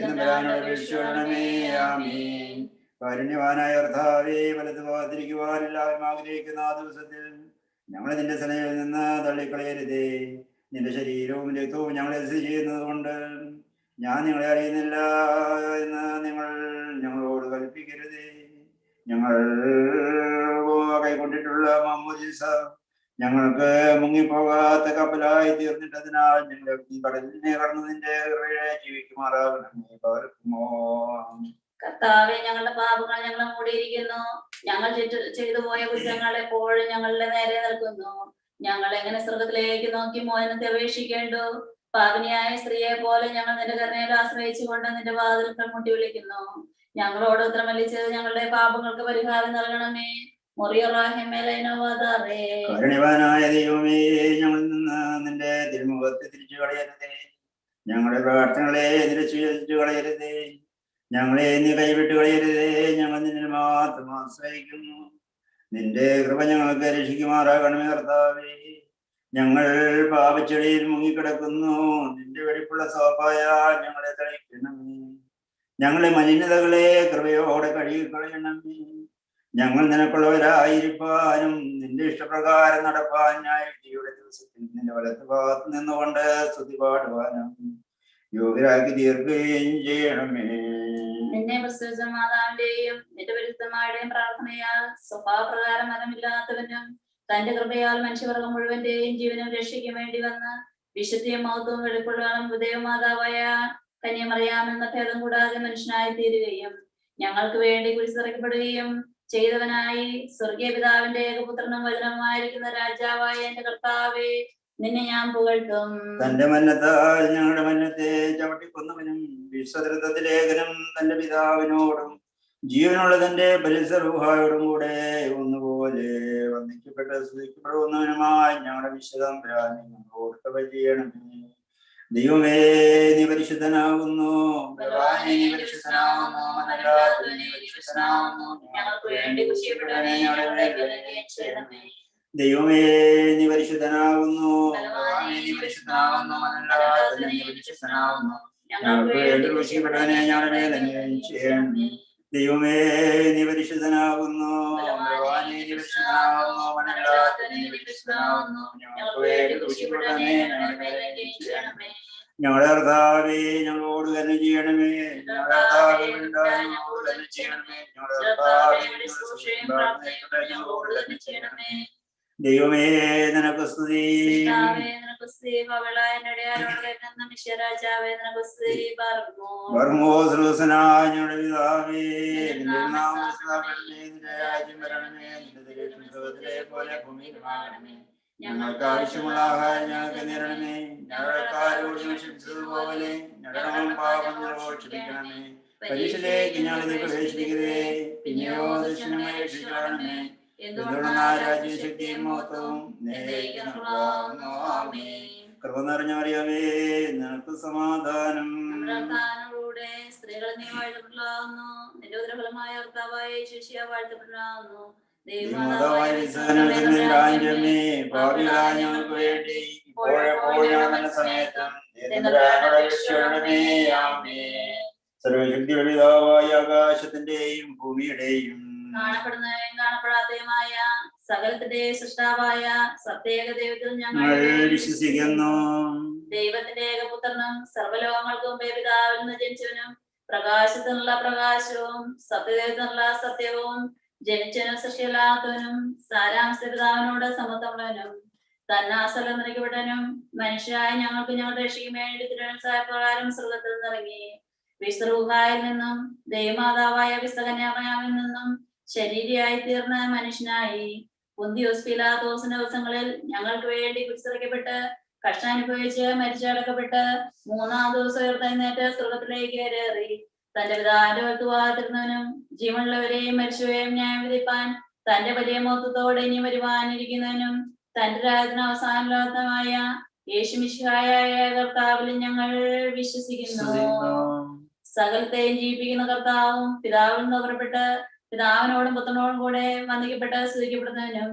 അപേക്ഷിക്കണമേ. ആമീൻ. കാരുണ്യവാനായ കർത്താവേ, വലതു ഭാഗത്തിരിക്കുവാൻ എല്ലാവരും ആഗ്രഹിക്കുന്ന ആ ദിവസത്തിൽ ഞങ്ങളെ നിന്റെ സനയിൽ നിന്ന് തള്ളിക്കളയരുതേ. നിന്റെ ശരീരവും രക്തവും ഞങ്ങളെ ചെയ്യുന്നത് കൊണ്ട് ഞാൻ നിങ്ങളെ അറിയുന്നില്ല എന്ന് നിങ്ങൾ ഞങ്ങളോട് കൽപ്പിക്കരുതേ. ഞങ്ങൾ കൈക്കൊണ്ടിട്ടുള്ള മാമോദീസ ഞങ്ങൾക്ക് മുങ്ങിപ്പോകാത്ത കപ്പലായി തീർന്നിട്ടതിനാൽ ഞങ്ങൾ ഈ കടലിനെ കടന്നു നിന്റെ ജീവിക്കുമാറാകണമേ. കർത്താവെ, ഞങ്ങളുടെ പാപങ്ങൾ ഞങ്ങളെ മൂടിയിരിക്കുന്നു. ഞങ്ങൾ ചെയ്തു പോയ കുറ്റങ്ങൾ എപ്പോഴും ഞങ്ങളുടെ നേരെ നിൽക്കുന്നു. ഞങ്ങൾ എങ്ങനെ സ്വർഗത്തിലേക്ക് നോക്കി മോചനത്തെ അപേക്ഷിക്കേണ്ടു? പാപിനിയായ സ്ത്രീയെ പോലെ ഞങ്ങൾ നിന്റെ കരുണയിൽ ആശ്രയിച്ചുകൊണ്ട് നിന്റെ വാതിൽക്കൽ മുട്ടി വിളിക്കുന്നു. ഞങ്ങളോട് ഉത്തരമല്ലിച്ചത് ഞങ്ങളുടെ പാപങ്ങൾക്ക് പരിഹാരം നൽകണമേ. കരുണിവാനായ ദൈവമേ, ഞങ്ങളിൽ നിന്ന് നിന്റെ തിരുമുഖത്തെ തിരിച്ചു കളയരുതേ. ഞങ്ങളുടെ പ്രാർത്ഥനകളെ നിരസിച്ചു കളയരുതേ. ഞങ്ങളെ നീ കൈവിട്ട് കളയരുതേ. ഞങ്ങൾ നിന്നിൽ മാത്രം ആശ്രയിക്കുന്നു. നിന്റെ കൃപ ഞങ്ങൾക്ക് രക്ഷിക്കുമാറാകണമേ കർത്താവേ. ഞങ്ങൾ പാപച്ചെടിയിൽ മുങ്ങിക്കിടക്കുന്നു. നിന്റെ വെടിപ്പുള്ള സോപ്പായ ഞങ്ങളെ തളിക്കണമേ. ഞങ്ങളെ മലിനതകളെ കൃപയോടെ കഴുകിക്കളയണമേ. ഞങ്ങൾ നിനക്കുള്ളവരായിരിക്കാനും നിന്റെ ഇഷ്ടപ്രകാരം നടപ്പാൻ ന്യായവിധിയുടെ ദിവസത്തിൽ നിന്റെ വലത്ത് ഭാഗത്ത് നിന്നുകൊണ്ട് സ്തുതി പാടുവാനും യോഗ്യരാക്കി തീർക്കുകയും ചെയ്യണമേ. നിന്നെ പ്രസവിച്ച മാതാവിന്റെയും നിന്റെ പരിശുദ്ധമായുടെയും പ്രാർത്ഥനയാൽ സ്വഭാവപ്രകാരം മതമില്ലാത്തവനും തന്റെ കൃപയാൽ മനുഷ്യവർഗം മുഴുവന്റെയും ജീവനും രക്ഷയ്ക്കും വേണ്ടി വന്ന് വിശുദ്ധിയും മഹത്വവും വെളിപ്പെടുവാനും ദൈവമാതാവായ കന്യമറിയാമെന്ന ഭേദം കൂടാതെ മനുഷ്യനായി തീരുകയും ഞങ്ങൾക്ക് വേണ്ടി കുരിശിറക്കപ്പെടുകയും ചെയ്തവനായി സ്വർഗീയ പിതാവിന്റെ ഏകപുത്രനും വചനവുമായിരിക്കുന്ന രാജാവായ എന്റെ കർത്താവേ, നിന്നെ ഞാൻ പുകഴ്ത്തും. തന്റെ മന്നത്താൽ ഞങ്ങളുടെ മന്നത്തെ ചവിട്ടിക്കൊന്നവനും വിശ്വതൃത്വത്തിലേഖനം തന്റെ പിതാവിനോടും ജീവനുള്ള തന്റെ പരിസരൂഹായോടും കൂടെ ഒന്നുപോലെ വന്ദിക്കപ്പെട്ട് സ്തുതിക്കപ്പെടുന്നവനുമായി ഞങ്ങളുടെ വിശുദ്ധംബരാനെ ഞങ്ങളോട് കൃപ ചെയ്യണമേ. ദൈവമേ, നീ പരിശുദ്ധനാകുന്നു. ഭഗവാനേ, നീ പരിശുദ്ധനാകുന്നു. മനോഹരനാകുന്നു, നീ പരിശുദ്ധനാകുന്നു. ഞങ്ങൾക്ക് വേണ്ടി കുരിശിക്കപ്പെട്ടവനേ, ഞങ്ങളുടെ കരുണയ്ക്ക് ചെയ്യണമേ. ദൈവമേ, നീ പരിശുദ്ധനാകുന്നു. ഭഗവാനേ, നീ പരിശുദ്ധനാകുന്നു. മനോഹരനാകുന്നു, നീ പരിശുദ്ധനാകുന്നു. ഞങ്ങൾക്ക് വേണ്ടി കുരിശിക്കപ്പെട്ടവനേ, ഞങ്ങളുടെ കരുണയ്ക്ക് ചെയ്യണമേ. ദൈവമേ, നീ പരിശുദ്ധനാകുന്നു. ഭഗവാനേ, നീ പരിശുദ്ധനാകുന്നു. മനോഹരനാകുന്നു, നീ പരിശുദ്ധനാകുന്നു. ഞങ്ങൾക്ക് വേണ്ടി കുരിശിക്കപ്പെട്ടവനേ, ഞങ്ങളുടെ കരുണയ്ക്ക് ചെയ്യണമേ. ഞങ്ങളുടെ കർത്താവേ, ഞങ്ങളോട് കരുണ ചെയ്യണമേ. ഞങ്ങളുടെ കർത്താവേ, ഞങ്ങളോട് കരുണ ചെയ്യണമേ. ഞങ്ങളുടെ കർത്താവേ, ഞങ്ങളോട് കരുണ ചെയ്യണമേ. ദൈവമേ, നിനക്ക് സ്തുതി. ഞങ്ങളുടെ പിതാവേ, നിന്റെ നാമം പൂജിതമാകണമേ. നിന്റെ രാജ്യം വരണമേ. നിന്റെ തിരുവിഷ്ടം സ്വർഗ്ഗത്തിലെ പോലെ ഭൂമിയിലുമാകണമേ. ഞങ്ങൾക്ക് ആവശ്യമുള്ള ആഹാരം ഞങ്ങൾക്ക് നേരണമേ. ഞങ്ങളുടെ കാരോട് ക്ഷമിച്ചതുപോലെ ഞങ്ങളുടെ പാപം ഞങ്ങളോട് ക്ഷമിക്കണമേ. പരീക്ഷയിലേക്ക് ഞങ്ങളെ പ്രവേശിപ്പിക്കരുതേ, പിന്നെയോ ദുഷ്ടനെ രക്ഷിക്കണമേ. രാജ്യശക്തിയും മഹത്വവും കൃപ നിറഞ്ഞ മറിയമേ, നിനക്ക് സമാധാനം. സ്ത്രീകൾ നീ വാഴ്ത്തപ്പെടാവുന്നു. നിന്റെ ഉദരഫലമായ കർത്താവായ ശിഷ്യ വാഴ്ത്തപ്പെടാവുന്നു. പാപികളായ ഞങ്ങൾക്ക് വേണ്ടി ഇപ്പോഴെപ്പോഴും സമയത്തും സർവശക്തിയുടെ പിതാവായ ആകാശത്തിന്റെയും ഭൂമിയുടെയും കാണപ്പെടുന്നവയും കാണപ്പെടാത്തതുമായ സകലത്തിന്റെ സൃഷ്ടാവായ സത്യേക ദൈവത്തിൽ ഞങ്ങൾ വിശ്വസിക്കുന്നു. ദൈവത്തിന്റെ ഏകപുത്രനും സർവ്വലോകങ്ങൾക്ക് മുമ്പേ പിതാവിൽ നിന്ന് ജനിച്ചവനും പ്രകാശത്തിനുള്ള പ്രകാശവും സത്യദൈവത്തിനുള്ള സത്യവും ജനിച്ചവനും സൃഷ്ടിയില്ലാത്തവനും സാരാംശ പിതാവിനോട് സമത്വമുള്ളവനും തന്നാസലം നിറയ്ക്കപ്പെട്ടവനും മനുഷ്യരായ ഞങ്ങൾക്ക് ഞങ്ങളുടെ രക്ഷയ്ക്ക് വേണ്ടി തിരുവനന്തപുരം സ്വർഗ്ഗത്തിൽ നിന്നിറങ്ങി വിശ്വരൂഹായിൽ നിന്നും ദൈവമാതാവായ വിശ്വകന്യാമയാമിൽ നിന്നും ശരീരിയായി തീർന്ന മനുഷ്യനായി പൊന്തിയോസ് പീലാത്തോസിന്റെ ദിവസങ്ങളിൽ ഞങ്ങൾക്ക് വേണ്ടി കുരിശിറക്കപ്പെട്ട് കഷ്ടാനുഭവിച്ച് മരിച്ചടക്കപ്പെട്ട് മൂന്നാം ദിവസം ഉയർത്തെഴുന്നേറ്റ് സ്വർഗത്തിലേക്ക് കയറി തന്റെ പിതാവിന്റെ വലത്തുഭാഗത്തിരുന്നവനും ജീവനുള്ളവരെയും മരിച്ചവരെയും ന്യായം വിധിപ്പാൻ തന്റെ വലിയ മഹത്വത്തോടെ ഇനി വരുവാനിരിക്കുന്നവനും തന്റെ രാജ്യത്തിന് അവസാനമായ യേശുമിശിഹായായ കർത്താവിൽ ഞങ്ങൾ വിശ്വസിക്കുന്നു. സകലത്തെയും ജീവിപ്പിക്കുന്ന കർത്താവും പിതാവിൽ നിന്ന് പുറപ്പെട്ട് പിതാവിനോടും പുത്രനോടും കൂടെ വന്ദിക്കപ്പെട്ട് സ്തുതിക്കപ്പെടുന്നവനും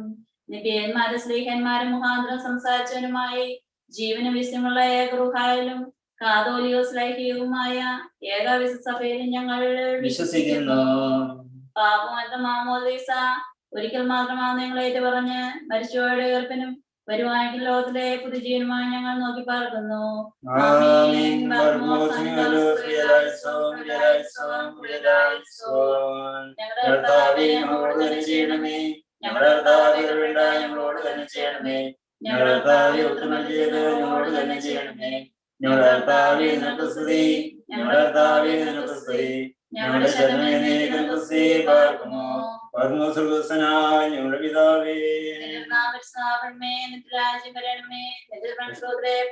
നിബിയന്മാരും സ്ലീഹന്മാരും മുഖാന്തരം സംസാരിച്ചവനുമായി ജീവനും വിസ്യമുള്ള ഏകറുഹായാലും കാതോലിയോസ്ലൈഹികവുമായ ഏകവിസഭയിലും ഞങ്ങൾ വിശ്വസിക്കുന്നു. പാപമറ്റ മാമോദീസ ഒരിക്കൽ മാത്രമാണ് ഞങ്ങൾ ഏറ്റു പറഞ്ഞ് മരിച്ചവരുടെ ഉയർപ്പിനും വരുവാനെങ്കിൽ ലോകത്തിലെ പുതുജീവനുമായി ഞങ്ങൾ നോക്കി പാർക്കുന്നു. ഞങ്ങളുടെ ഞങ്ങളുടെ പിതാവേ,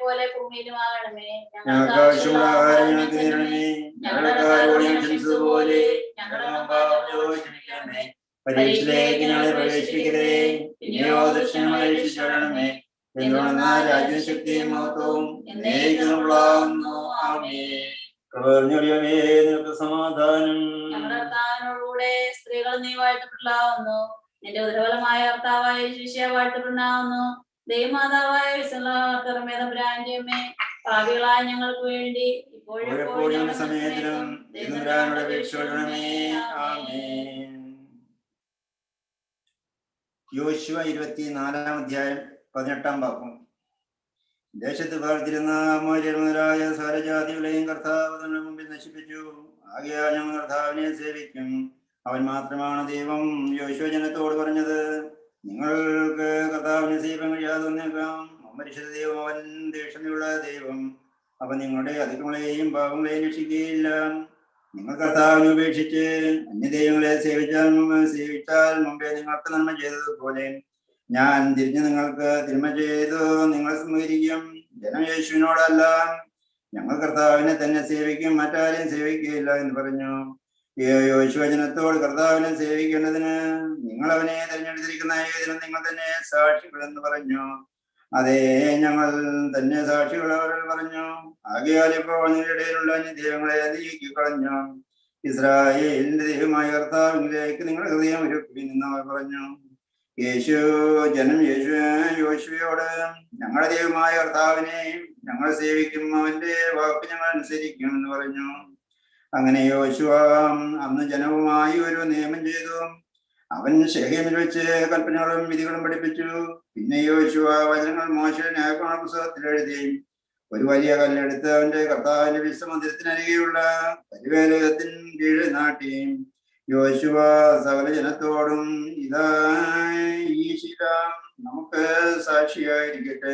പോലെ ഭൂമിയിലുമാകണമേ. ഞങ്ങൾക്ക് ആവശ്യമുള്ള ആഹാരം ഞങ്ങൾക്ക് തരണമേ. ഞങ്ങളുടെ കാരോട് ക്ഷമിച്ചതുപോലെ ഞങ്ങളുടെ മുമ്പാകെ ക്ഷമിക്കണമേ. പരീക്ഷയിലേക്ക് ഞങ്ങളെ പ്രവേശിപ്പിക്കരുതേ, പിന്നെയോ ദുഷ്ടങ്ങളെ രക്ഷിച്ചുകൊള്ളണമേ. എന്തുകൊണ്ടെന്നാൽ രാജ്യവും ശക്തിയും മഹത്വവും എന്നേക്കുമുള്ളതാകുന്നു. ആമേൻ. കൃപഞ്ഞൊടിയമേ നിനക്ക് സമാധാനം. ഞങ്ങളുടെ കർത്താവിനോടുകൂടെ സ്ത്രീകൾ നീ വാഴ്ത്തപ്പെടലാവുന്നു. നിന്റെ ഉദരഫലമായ കർത്താവായ ശിഷ്യ വാഴ്ത്തപ്പെടാവുന്നു. ദൈവമാതാവായ വിസർമ്മേതപുരാന്റെയമ്മേ, പാപികളായ ഞങ്ങൾക്ക് വേണ്ടി ഇപ്പോഴും സമയത്തിലും ദൈവങ്ങളുടെ അപേക്ഷിക്കണമേ. ആമേൻ. യോശുവ 24 അധ്യായം 18 വാക്യം. ദേശത്ത് പാർത്തിരുന്ന അമോര്യർ മുതലായ സകലജാതികളെയും കർത്താവ് നമ്മുടെ മുമ്പിൽ നശിപ്പിച്ചു. ആകയാൽ ഞങ്ങൾ കർത്താവിനെ സേവിക്കും, അവൻ മാത്രമാണ് ദൈവം. യോശുവ ജനത്തോട് പറഞ്ഞത്, നിങ്ങൾക്ക് കർത്താവിനെ സേവിക്കാൻ കഴിയാതെ വന്നേക്കാം. പരിശുദ്ധ ദൈവം, അവൻ ദേഷ്യമുള്ള ദൈവം. അവൻ നിങ്ങളുടെ അതിക്രമങ്ങളെയും പാപങ്ങളെയും രക്ഷിക്കുകയില്ല. നിങ്ങൾ കർത്താവിനെ ഉപേക്ഷിച്ച് അന്യദൈവങ്ങളെ സേവിച്ചാൽ മുമ്പേ നിങ്ങൾക്ക് നന്മ ചെയ്തതുപോലെ ഞാൻ തിരിഞ്ഞ് നിങ്ങൾക്ക് തിന്മ ചെയ്തു നിങ്ങളെ സംഹരിക്കും. ജനം യേശുവിനോടല്ല, ഞങ്ങൾ കർത്താവിനെ തന്നെ സേവിക്കും, മറ്റാരെയും സേവിക്കുകയില്ല എന്ന് പറഞ്ഞു. യോശുവ ജനത്തോട്, കർത്താവിനെ സേവിക്കേണ്ടതിന് നിങ്ങൾ അവനെ തിരഞ്ഞെടുത്തിരിക്കുന്ന ഏതിനും നിങ്ങൾ തന്നെ സാക്ഷികളെന്ന് പറഞ്ഞു. അതേ, ഞങ്ങൾ തന്നെ സാക്ഷികൾ, അവർ പറഞ്ഞു. ആകയാൽ ഇപ്പോൾ നിങ്ങളുടെ ഇടയിലുള്ള ദൈവങ്ങളെ നീക്കിക്കളഞ്ഞു. ഇസ്രായേലിന്റെ ദൈവമായ കർത്താവിലേക്ക് നിങ്ങളുടെ ഹൃദയം ഒരുക്കുവിൻ എന്ന് അവർ പറഞ്ഞു. ജനം യോശുവയോട്, ഞങ്ങളുടെ ദൈവമായ കർത്താവിനെ ഞങ്ങൾ സേവിക്കും, അവന്റെ വാക്ക് ഞങ്ങൾ അനുസരിക്കും എന്ന് പറഞ്ഞു. അങ്ങനെ യോശുവ അന്ന് ജനവുമായി ഒരു നിയമം ചെയ്തു. അവൻ ശെഖേമിൽ വെച്ച് കൽപ്പനകളും വിധികളും പഠിപ്പിച്ചു. പിന്നെ യോശുവ വചനങ്ങൾ മോശയുടെ ന്യായപ്രമാണ പുസ്തകത്തിൽ എഴുതി ഒരു വലിയ കല്ലെടുത്ത് അവന്റെ കർത്താവിന്റെ വിശ്വമന്ദിരത്തിനരികെയുള്ള പരിവേലകത്തിന് കീഴിൽ നാട്ടി. യോശുവ സകല ജനത്തോടും, ഇതാ ഈ ശില നമുക്ക് സാക്ഷിയായിരിക്കട്ടെ.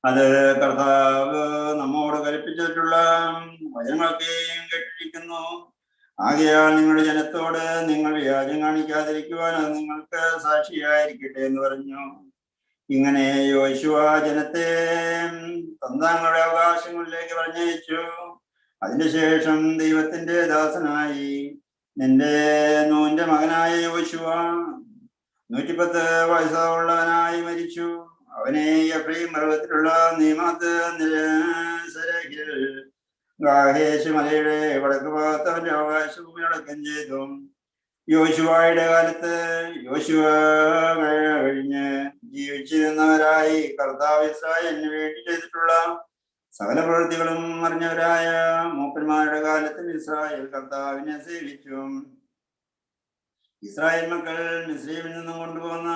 അത് കർത്താവ് നമ്മോട് കൽപ്പിച്ചിട്ടുള്ള വചനങ്ങളൊക്കെയും കേട്ടിരിക്കുന്നു. ആകയാൽ നിങ്ങളുടെ ജനത്തോട് നിങ്ങൾ വ്യാജം കാണിക്കാതിരിക്കുവാൻ അത് നിങ്ങൾക്ക് സാക്ഷിയായിരിക്കട്ടെ എന്ന് പറഞ്ഞു. ഇങ്ങനെ യോശുവ ജനത്തെ തങ്ങളുടെ അവകാശങ്ങളിലേക്ക് പറഞ്ഞയച്ചു. അതിനുശേഷം ദൈവത്തിന്റെ ദാസനായി നൂന്റെ മകനായ യോശുവ 110 വയസ്സുള്ളവനായി മരിച്ചു. അവനെ എഫ്രയീം പർവ്വതത്തിലുള്ള നീമാത്ത് ഗാഹേശ് മലയുടെ വടക്ക് ഭാഗത്ത് അവന്റെ അവകാശഭൂമി അടക്കം ചെയ്തു. യോശുവയുടെ കാലത്ത് യോശുവ കഴിഞ്ഞ് ജീവിച്ചിരുന്നവരായി കർത്താവ് ഇസ്രായേലിന് വേണ്ടി ചെയ്തിട്ടുള്ള സകല പ്രവൃത്തികളും അറിഞ്ഞവരായ മൂപ്പന്മാരുടെ കാലത്തിൽ ഇസ്രായേൽ കർത്താവിനെ സേവിച്ചു. ഇസ്രായേൽ മക്കൾ മിസ്രയീമിൽ നിന്നും കൊണ്ടുപോകുന്ന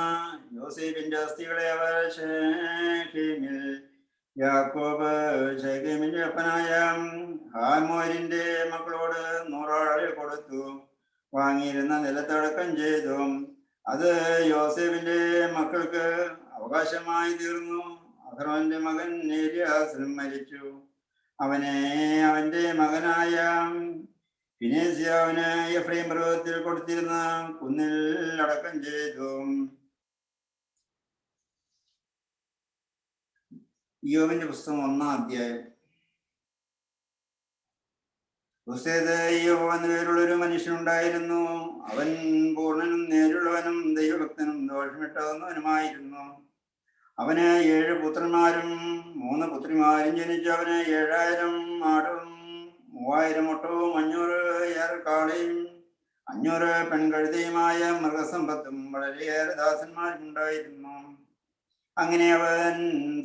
യോസേഫിന്റെ അസ്ഥികളെ അവർ ശെഖേമിൽ യാക്കോബ് ശെഖേമിന്റെ അപ്പനായ ഹാമോരിന്റെ മക്കളോട് 100 ആളുകൾ കൊടുത്തു. വാങ്ങിയിരുന്ന നിലത്തടക്കം ചെയ്തു. അത് യോസേഫിന്റെ മക്കൾക്ക് അവകാശമായി തീർന്നു. അഹ്റോന്റെ മകൻ ഏലിയാസിനും മരിച്ചു. അവനെ അവന്റെ മകനായ ഫിനെസ്യാവിന് എഫ്രയീം പർവ്വതത്തിൽ കൊടുത്തിരുന്ന കുന്നിൽ അടക്കം ചെയ്തു. യോബിന്റെ പുസ്തകം 1-ാം അധ്യായം. യോബ് എന്ന പേരുള്ളൊരു മനുഷ്യനുണ്ടായിരുന്നു. അവൻ പൂർണ്ണനും നേരുള്ളവനും ദൈവഭക്തനും ദോഷമിട്ടാവുന്നവനുമായിരുന്നു. അവന് 7 പുത്രന്മാരും 3 പുത്രിമാരും ജനിച്ചു. അവന് 7000 ആടും 3000 ഒട്ടവും 500 ഏറെക്കാളയും 500 പെൺകഴുതയുമായ മൃഗസമ്പത്തും വളരെയേറെ ദാസന്മാരും ഉണ്ടായിരുന്നു. അങ്ങനെ അവൻ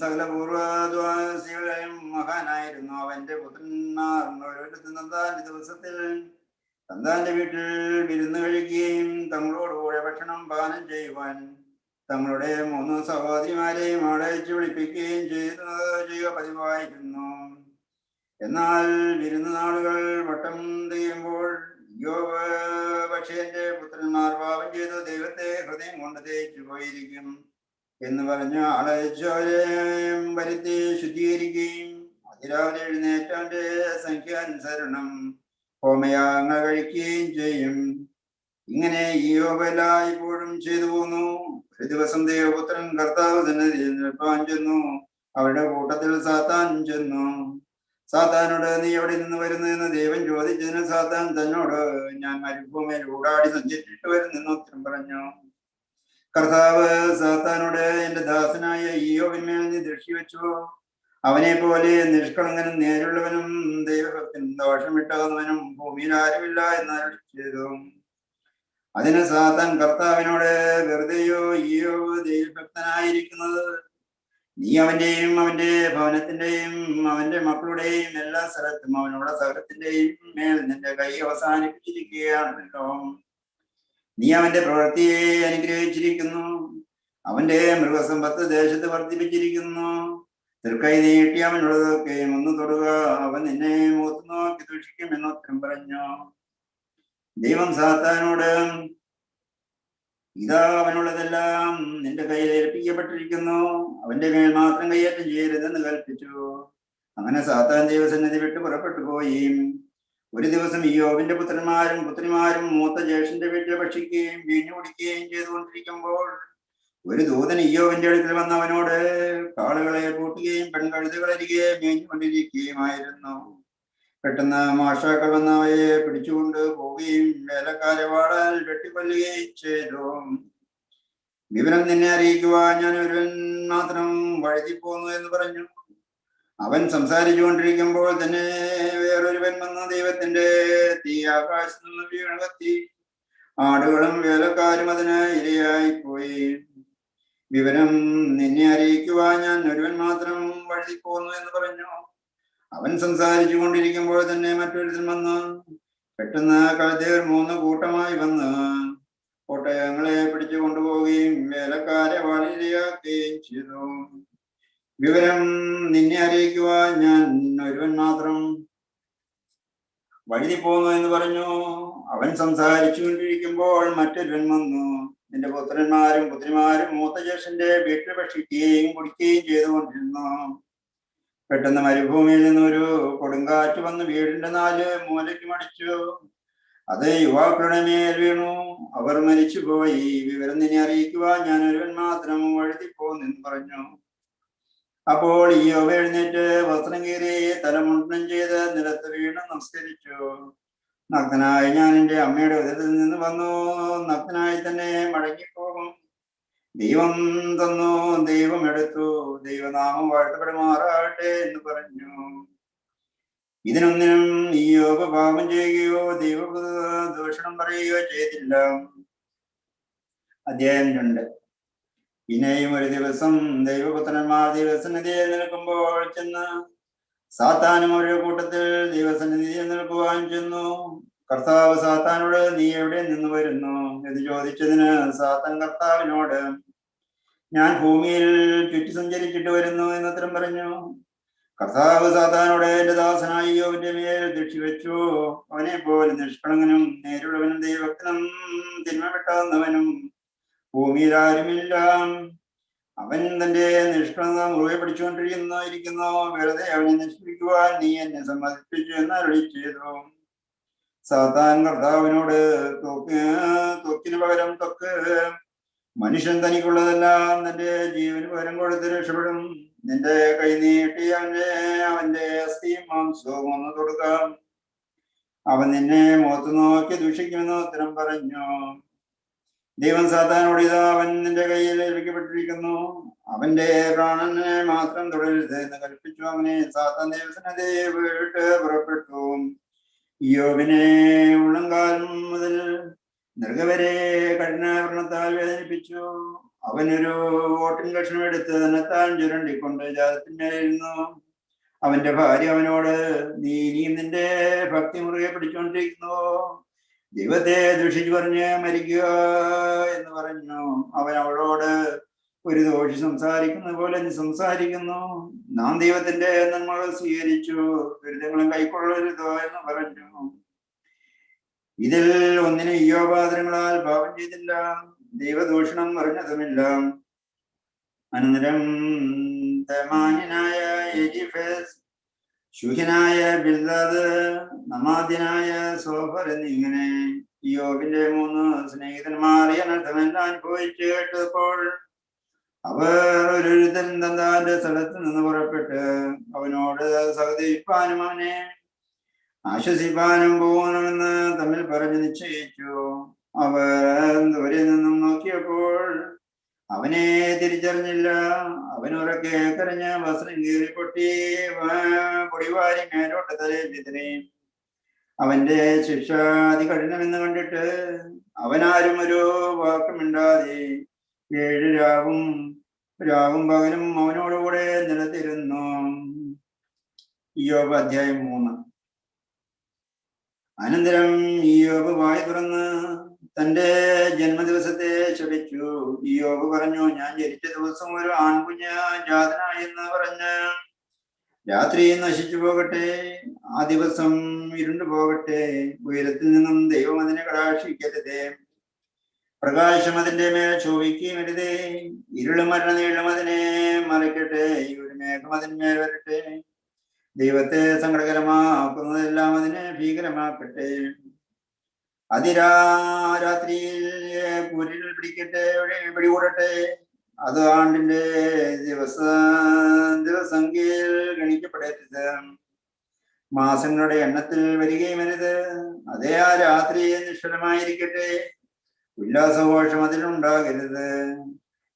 സകല പൂർവ്വദ്വാസികളെയും മഹാനായിരുന്നു. അവന്റെ പുത്രന്മാർ തന്താന്റെ ദിവസത്തിൽ തന്താന്റെ വീട്ടിൽ വിരുന്ന് കഴിക്കുകയും തങ്ങളോടുകൂടെ ഭക്ഷണം പാനം ചെയ്യുവാൻ തങ്ങളുടെ 3 സഹോദരിമാരെയും അടയിച്ചു വിളിപ്പിക്കുകയും ചെയ്യുക പതിവായിരുന്നു. എന്നാൽ വിരുന്ന് നാളുകൾ വട്ടം തികയുമ്പോൾ യോബ് പക്ഷേ എന്റെ പുത്രന്മാർ പാപം ചെയ്തു ദൈവത്തെ ഹൃദയം കൊണ്ട് തേച്ചു പോയിരിക്കും എന്ന് പറഞ്ഞ് ആളയച്ചു അവരെ വരുത്തി ശുദ്ധീകരിക്കുകയും അതിരാവിലെ എഴുന്നേറ്റവന്റെ സംഖ്യാനുസരണം ഹോമയാഗങ്ങൾ കഴിക്കുകയും ചെയ്യും. ഇങ്ങനെ യോബ് എല്ലായ്പ്പോഴും ചെയ്തു പോന്നു. ഒരു ദിവസം ദൈവപുത്രൻ കർത്താവ് സന്നിധിയിൽ നിൽപ്പാൻ ചെന്നു. അവരുടെ കൂട്ടത്തിൽ സാത്താൻ ചെന്നു. സാത്താനോട് നീ എവിടെ നിന്ന് വരുന്നു എന്ന് ദൈവം ചോദിച്ചതിന് സാത്താൻ തന്നോട് ഞാൻ മരുഭൂമിയിൽ ഊടാടി സഞ്ചരിച്ചിട്ട് വരുന്നെന്ന് ഉത്തരം പറഞ്ഞു. കർത്താവ് സാത്താനോട് എന്റെ ദാസനായ ഇയ്യോബിന്മേൽ നീ ദൃഷ്ടി വെച്ചു. അവനെ പോലെ നിഷ്കളങ്കനും നേരുള്ളവനും ദൈവഭക്തനും ദോഷമിട്ടാകുന്നവനും ഭൂമിയിൽ ആരുമില്ല എന്ന് അരുളി ചെയ്തു. അതിന് സാത്താൻ കർത്താവിനോട് വെറുതെയോ ഇയ്യോബ് ദൈവഭക്തനായിരിക്കുന്നത്? നീ അവന്റെയും അവന്റെ ഭവനത്തിന്റെയും അവന്റെ മക്കളുടെയും എല്ലാ സ്ഥലത്തും അവനുള്ള സകലത്തിന്റെയും മേൽ നിന്റെ കൈ അവസാനിപ്പിച്ചിരിക്കുകയാണല്ലോ. നീ അവന്റെ പ്രവൃത്തിയെ അനുഗ്രഹിച്ചിരിക്കുന്നു. അവന്റെ മൃഗസമ്പത്ത് ദേശത്ത് വർദ്ധിപ്പിച്ചിരിക്കുന്നു. തൃക്കൈ നീട്ടി അവനുള്ളതൊക്കെ ഒന്ന് തൊടുക, അവൻ നിന്നെ മുഖത്ത് നോക്കി ദൂഷിക്കും എന്ന് ഉത്തരം പറഞ്ഞു. ദൈവം സാത്താനോട് ഇതാ അവനുള്ളതെല്ലാം നിന്റെ കയ്യിൽ ഏൽപ്പിക്കപ്പെട്ടിരിക്കുന്നു, അവന്റെ മേൽ മാത്രം കയ്യേറ്റം ചെയ്യരുതെന്ന് കൽപ്പിച്ചു. അങ്ങനെ സാത്താൻ ദൈവസന്നിധി വിട്ട് പുറപ്പെട്ടു പോയി. ഒരു ദിവസം ഇയ്യോബിന്റെ പുത്രന്മാരും പുത്രിമാരും മൂത്ത ജ്യേഷ്ഠന്റെ വീട്ടിൽ ഭക്ഷിക്കുകയും വീഞ്ഞു കുടിക്കുകയും ചെയ്തുകൊണ്ടിരിക്കുമ്പോൾ ഒരു ദൂതൻ ഇയ്യോബിന്റെ അടുക്കൽ വന്ന് അവനോട് കാളുകളെ പൂട്ടുകയും പെൺകഴുതുകളരികെ മേഞ്ഞുകൊണ്ടിരിക്കുകയുമായിരുന്നു. പെട്ടെന്ന് മാഷാക്കൾ വന്ന് അവയെ പിടിച്ചുകൊണ്ട് പോവുകയും വേലക്കാരെ വാളാൽ വെട്ടിക്കൊല്ലുകയും ചെയ്തു. വിവരം നിന്നെ അറിയിക്കുവാൻ ഞാൻ ഒരുവൻ മാത്രം വഴുതിപ്പോന്നു എന്ന് പറഞ്ഞു. അവൻ സംസാരിച്ചു കൊണ്ടിരിക്കുമ്പോൾ തന്നെ വേറൊരുവൻ വന്ന് ദൈവത്തിന്റെ തീ ആകാശത്ത് നിന്ന് വീണ് കത്തി. ആടുകളും വേലക്കാരും അതിന് ഇരയായിപ്പോയി. വിവരം നിന്നെ അറിയിക്കുവാൻ ഞാൻ ഒരുവൻ മാത്രം വഴുതിപ്പോന്നു എന്ന് പറഞ്ഞു. അവൻ സംസാരിച്ചു കൊണ്ടിരിക്കുമ്പോൾ തന്നെ മറ്റൊരുത്തൻ വന്ന് പെട്ടെന്ന് കഴുതേർ 3 കൂട്ടമായി വന്ന് ഒട്ടകങ്ങളെ പിടിച്ചു കൊണ്ടുപോവുകയും വേലക്കാരെ വാളിരയാക്കുകയും ചെയ്തു. വിവരം നിന്നെ അറിയിക്കുവാൻ ഞാൻ ഒരുവൻ മാത്രം വഴുതിപ്പോന്നു എന്ന് പറഞ്ഞു. അവൻ സംസാരിച്ചു കൊണ്ടിരിക്കുമ്പോൾ മറ്റൊരുവൻ വന്നു നിന്റെ പുത്രന്മാരും പുത്രിമാരും മൂത്ത ജ്യേഷ്ഠന്റെ വീട്ടിൽ ഭക്ഷിക്കുകയും കുടിക്കുകയും ചെയ്തുകൊണ്ടിരുന്നു. പെട്ടെന്ന് മരുഭൂമിയിൽ നിന്നൊരു കൊടുങ്കാറ്റ് വന്ന് വീടിന്റെ 4 മൂലയ്ക്കും അടിച്ചു. അത് യുവാക്കളുടെ മേൽ വീണു, അവർ മരിച്ചുപോയി. വിവരം നിന്നെ അറിയിക്കുവാൻ ഞാൻ ഒരുവൻ മാത്രം വഴുതിപ്പോന്നെന്ന് പറഞ്ഞു. അപ്പോൾ ഇയ്യോബ് എഴുന്നേറ്റ് വസ്ത്രം കീറി തലമുണ്ടനം ചെയ്ത് നിലത്ത് വീണ് നമസ്കരിച്ചു. നഗ്നനായി ഞാൻ എൻ്റെ അമ്മയുടെ ഉദരത്തിൽ നിന്ന് വന്നു, നഗ്നനായി തന്നെ മടങ്ങിപ്പോകും. ദൈവം തന്നു, ദൈവം എടുത്തു, ദൈവനാമം വാഴ്ത്തപ്പെടുമാറാകട്ടെ എന്ന് പറഞ്ഞു. ഇതിനൊന്നിനും ഇയ്യോബ് പാപം ചെയ്യുകയോ ദൈവ ദൂഷണം പറയുകയോ ചെയ്തില്ല. അധ്യായം 2. പിന്നെയും ഒരു ദിവസം ദൈവപുത്രന്മാർ ദൈവസന്നിധിയിൽ നിൽക്കുമ്പോൾ ചെന്ന് സാത്താനും ഒരു കൂട്ടത്തിൽ ദൈവസന്നിധിയിൽ നിൽക്കുവാൻ ചെന്നു. കർത്താവ് സാത്താനോട് നീ എവിടെ നിന്ന് വരുന്നു എന്ന് ചോദിച്ചതിന് സാത്താൻ കർത്താവിനോട് ഞാൻ ഭൂമിയിൽ ചുറ്റി സഞ്ചരിച്ചിട്ട് വരുന്നു എന്ന് ഉത്തരം പറഞ്ഞു. കർത്താവ് സാത്താനോട് എന്റെ ദാസനായ ഇയ്യോബിന്റെ മേൽ ദൃഷ്ടി വെച്ചു. അവനെ പോലെ നിഷ്കളങ്കനും നേരുള്ളവനും ദൈവഭക്തനും തിന്മ വിട്ടാവുന്നവനും ഭൂമിയിൽ ആരുമില്ല. അവൻ തന്റെ നിഷ്കളങ്കത മുറുകെ പിടിച്ചുകൊണ്ടിരിക്കുന്നു. വെറുതെ അവനെ നശിപ്പിക്കുവാൻ നീ എന്നെ സമ്മതിപ്പിച്ചു എന്ന് അരുളി ചെയ്തു. സാത്താൻ കർത്താവിനോട് ത്വക്കിന് പകരം ത്വക്ക്, മനുഷ്യൻ തനിക്കുള്ളതെല്ലാം തന്റെ ജീവന് പകരം കൊടുത്ത് രക്ഷപ്പെടും. നിന്റെ കൈ നീട്ടി അവന്റെ അസ്ഥിയും മാംസവും ഒന്ന് തൊടുക്കാം, അവൻ നിന്നെ മുഖത്ത് നോക്കി ദൂഷിക്കുമെന്ന് ഉത്തരം പറഞ്ഞു. ദൈവം സാത്താനോട് ഇതാ അവൻ നിന്റെ കയ്യിൽ ഏൽപ്പിക്കപ്പെട്ടിരിക്കുന്നു, അവന്റെ പ്രാണനെ മാത്രം തുടരരുത് എന്ന് കൽപ്പിച്ചു. അവനെ സാത്താൻ ദൈവസന്നിധി വീട്ട് പുറപ്പെട്ടു. ഇയ്യോബിനെ ഉള്ളംകാലം മുതൽ നെറുകവരെ കഠിനാവരണത്താൽ വേദനിപ്പിച്ചു. അവനൊരു ഓട്ടിൻ കഷ്ണം എടുത്ത് തന്നെത്താൻ ചുരണ്ടിക്കൊണ്ട് ജാതത്തിന്മേലിരുന്നു. അവന്റെ ഭാര്യ അവനോട് നീ ഇനിയും നിന്റെ ഭക്തി മുറുകെ പിടിച്ചുകൊണ്ടിരിക്കുന്നു, ദൈവത്തെ ദൂഷിച്ചു പറഞ്ഞ് മരിക്കുക എന്ന് പറഞ്ഞു. അവൻ അവളോട് ഒരു ദോഷി സംസാരിക്കുന്ന പോലെ നീ സംസാരിക്കുന്നു. നാം ദൈവത്തിന്റെ നന്മകൾ സ്വീകരിച്ചു, ദുരിതങ്ങളും കൈക്കൊള്ളരുതോ എന്ന് പറഞ്ഞു. ഇതിൽ ഒന്നിനും ഇയ്യോബാദരങ്ങളാൽ പാപം ചെയ്തില്ല, ദൈവദൂഷണം പറഞ്ഞതുമില്ല. അനന്തരം തേമാന്യനായ എലിഫസ്, ശൂഹ്യനായ ബിൽദാദ്, നമാദ്യനായ സോഫർ എന്നിങ്ങനെ ഇയ്യോബിന്റെ 3 സ്നേഹിതന്മാർ ഈ അനർത്ഥമെല്ലാം അനുഭവിച്ചു കേട്ടപ്പോൾ അവർ അവരൊരുത്തൻ തന്റെ സ്ഥലത്ത് നിന്ന് പുറപ്പെട്ട് അവനോട് സഹതയിപ്പാനും അവനെ ആശ്വസിപ്പാനും പോകുമെന്ന് തമ്മിൽ പറഞ്ഞ് നിശ്ചയിച്ചു. അവർ ദൂരെ നിന്നും നോക്കിയപ്പോൾ അവനെ തിരിച്ചറിഞ്ഞില്ല. അവനുറക്കെ കരഞ്ഞ് വസ്ത്രം കീറി പൊടിവാരി മേലോട്ട് തലയിൽ വിതറി. അവന്റെ ശിക്ഷ അതികഠിനമെന്ന് കണ്ടിട്ട് അവനാരും ഒരു വാക്കുമിണ്ടാതെ 7 രാവും പകലും അവനോടുകൂടെ നിലത്തിരുന്നു. ഇയ്യോബ് അധ്യായം 3. അനന്തരം ഇയ്യോബ് വായ തുറന്ന് തന്റെ ജന്മദിവസത്തെ ശപിച്ചു. ഇയ്യോബ് പറഞ്ഞു, ഞാൻ ജനിച്ച ദിവസം ഒരു ആൺകുഞ്ഞ് ജാതനായെന്ന് പറഞ്ഞ് രാത്രി നശിച്ചു പോകട്ടെ, ആ ദിവസം ഇരുണ്ടു പോകട്ടെ. ഉയരത്തിൽ നിന്നും ദൈവം അതിനെ കടാക്ഷിക്കരുതേ, പ്രകാശം അതിന്റെ മേൽ ശോഭിക്കുകയരുതേ. ഇരുളും മരണനീളും അതിനെ മറയ്ക്കട്ടെ, ഒരു മേഘം അതിന്മേൽ വരട്ടെ. ദൈവത്തെ സങ്കടകരമാക്കുന്നതെല്ലാം അതിനെ ഭീകരമാക്കട്ടെ. രാത്രിയിൽ കുരിൽ പിടികൂടട്ടെ. അത് ആണ്ടിന്റെ ദിവസംഖ്യയിൽ ഗണിക്കപ്പെടരുത്, മാസങ്ങളുടെ എണ്ണത്തിൽ വരികയും അരുത്. അതേ ആ രാത്രി നിഷ്ഫലമായിരിക്കട്ടെ, ഉല്ലാസഘോഷം അതിലുണ്ടാകരുത്.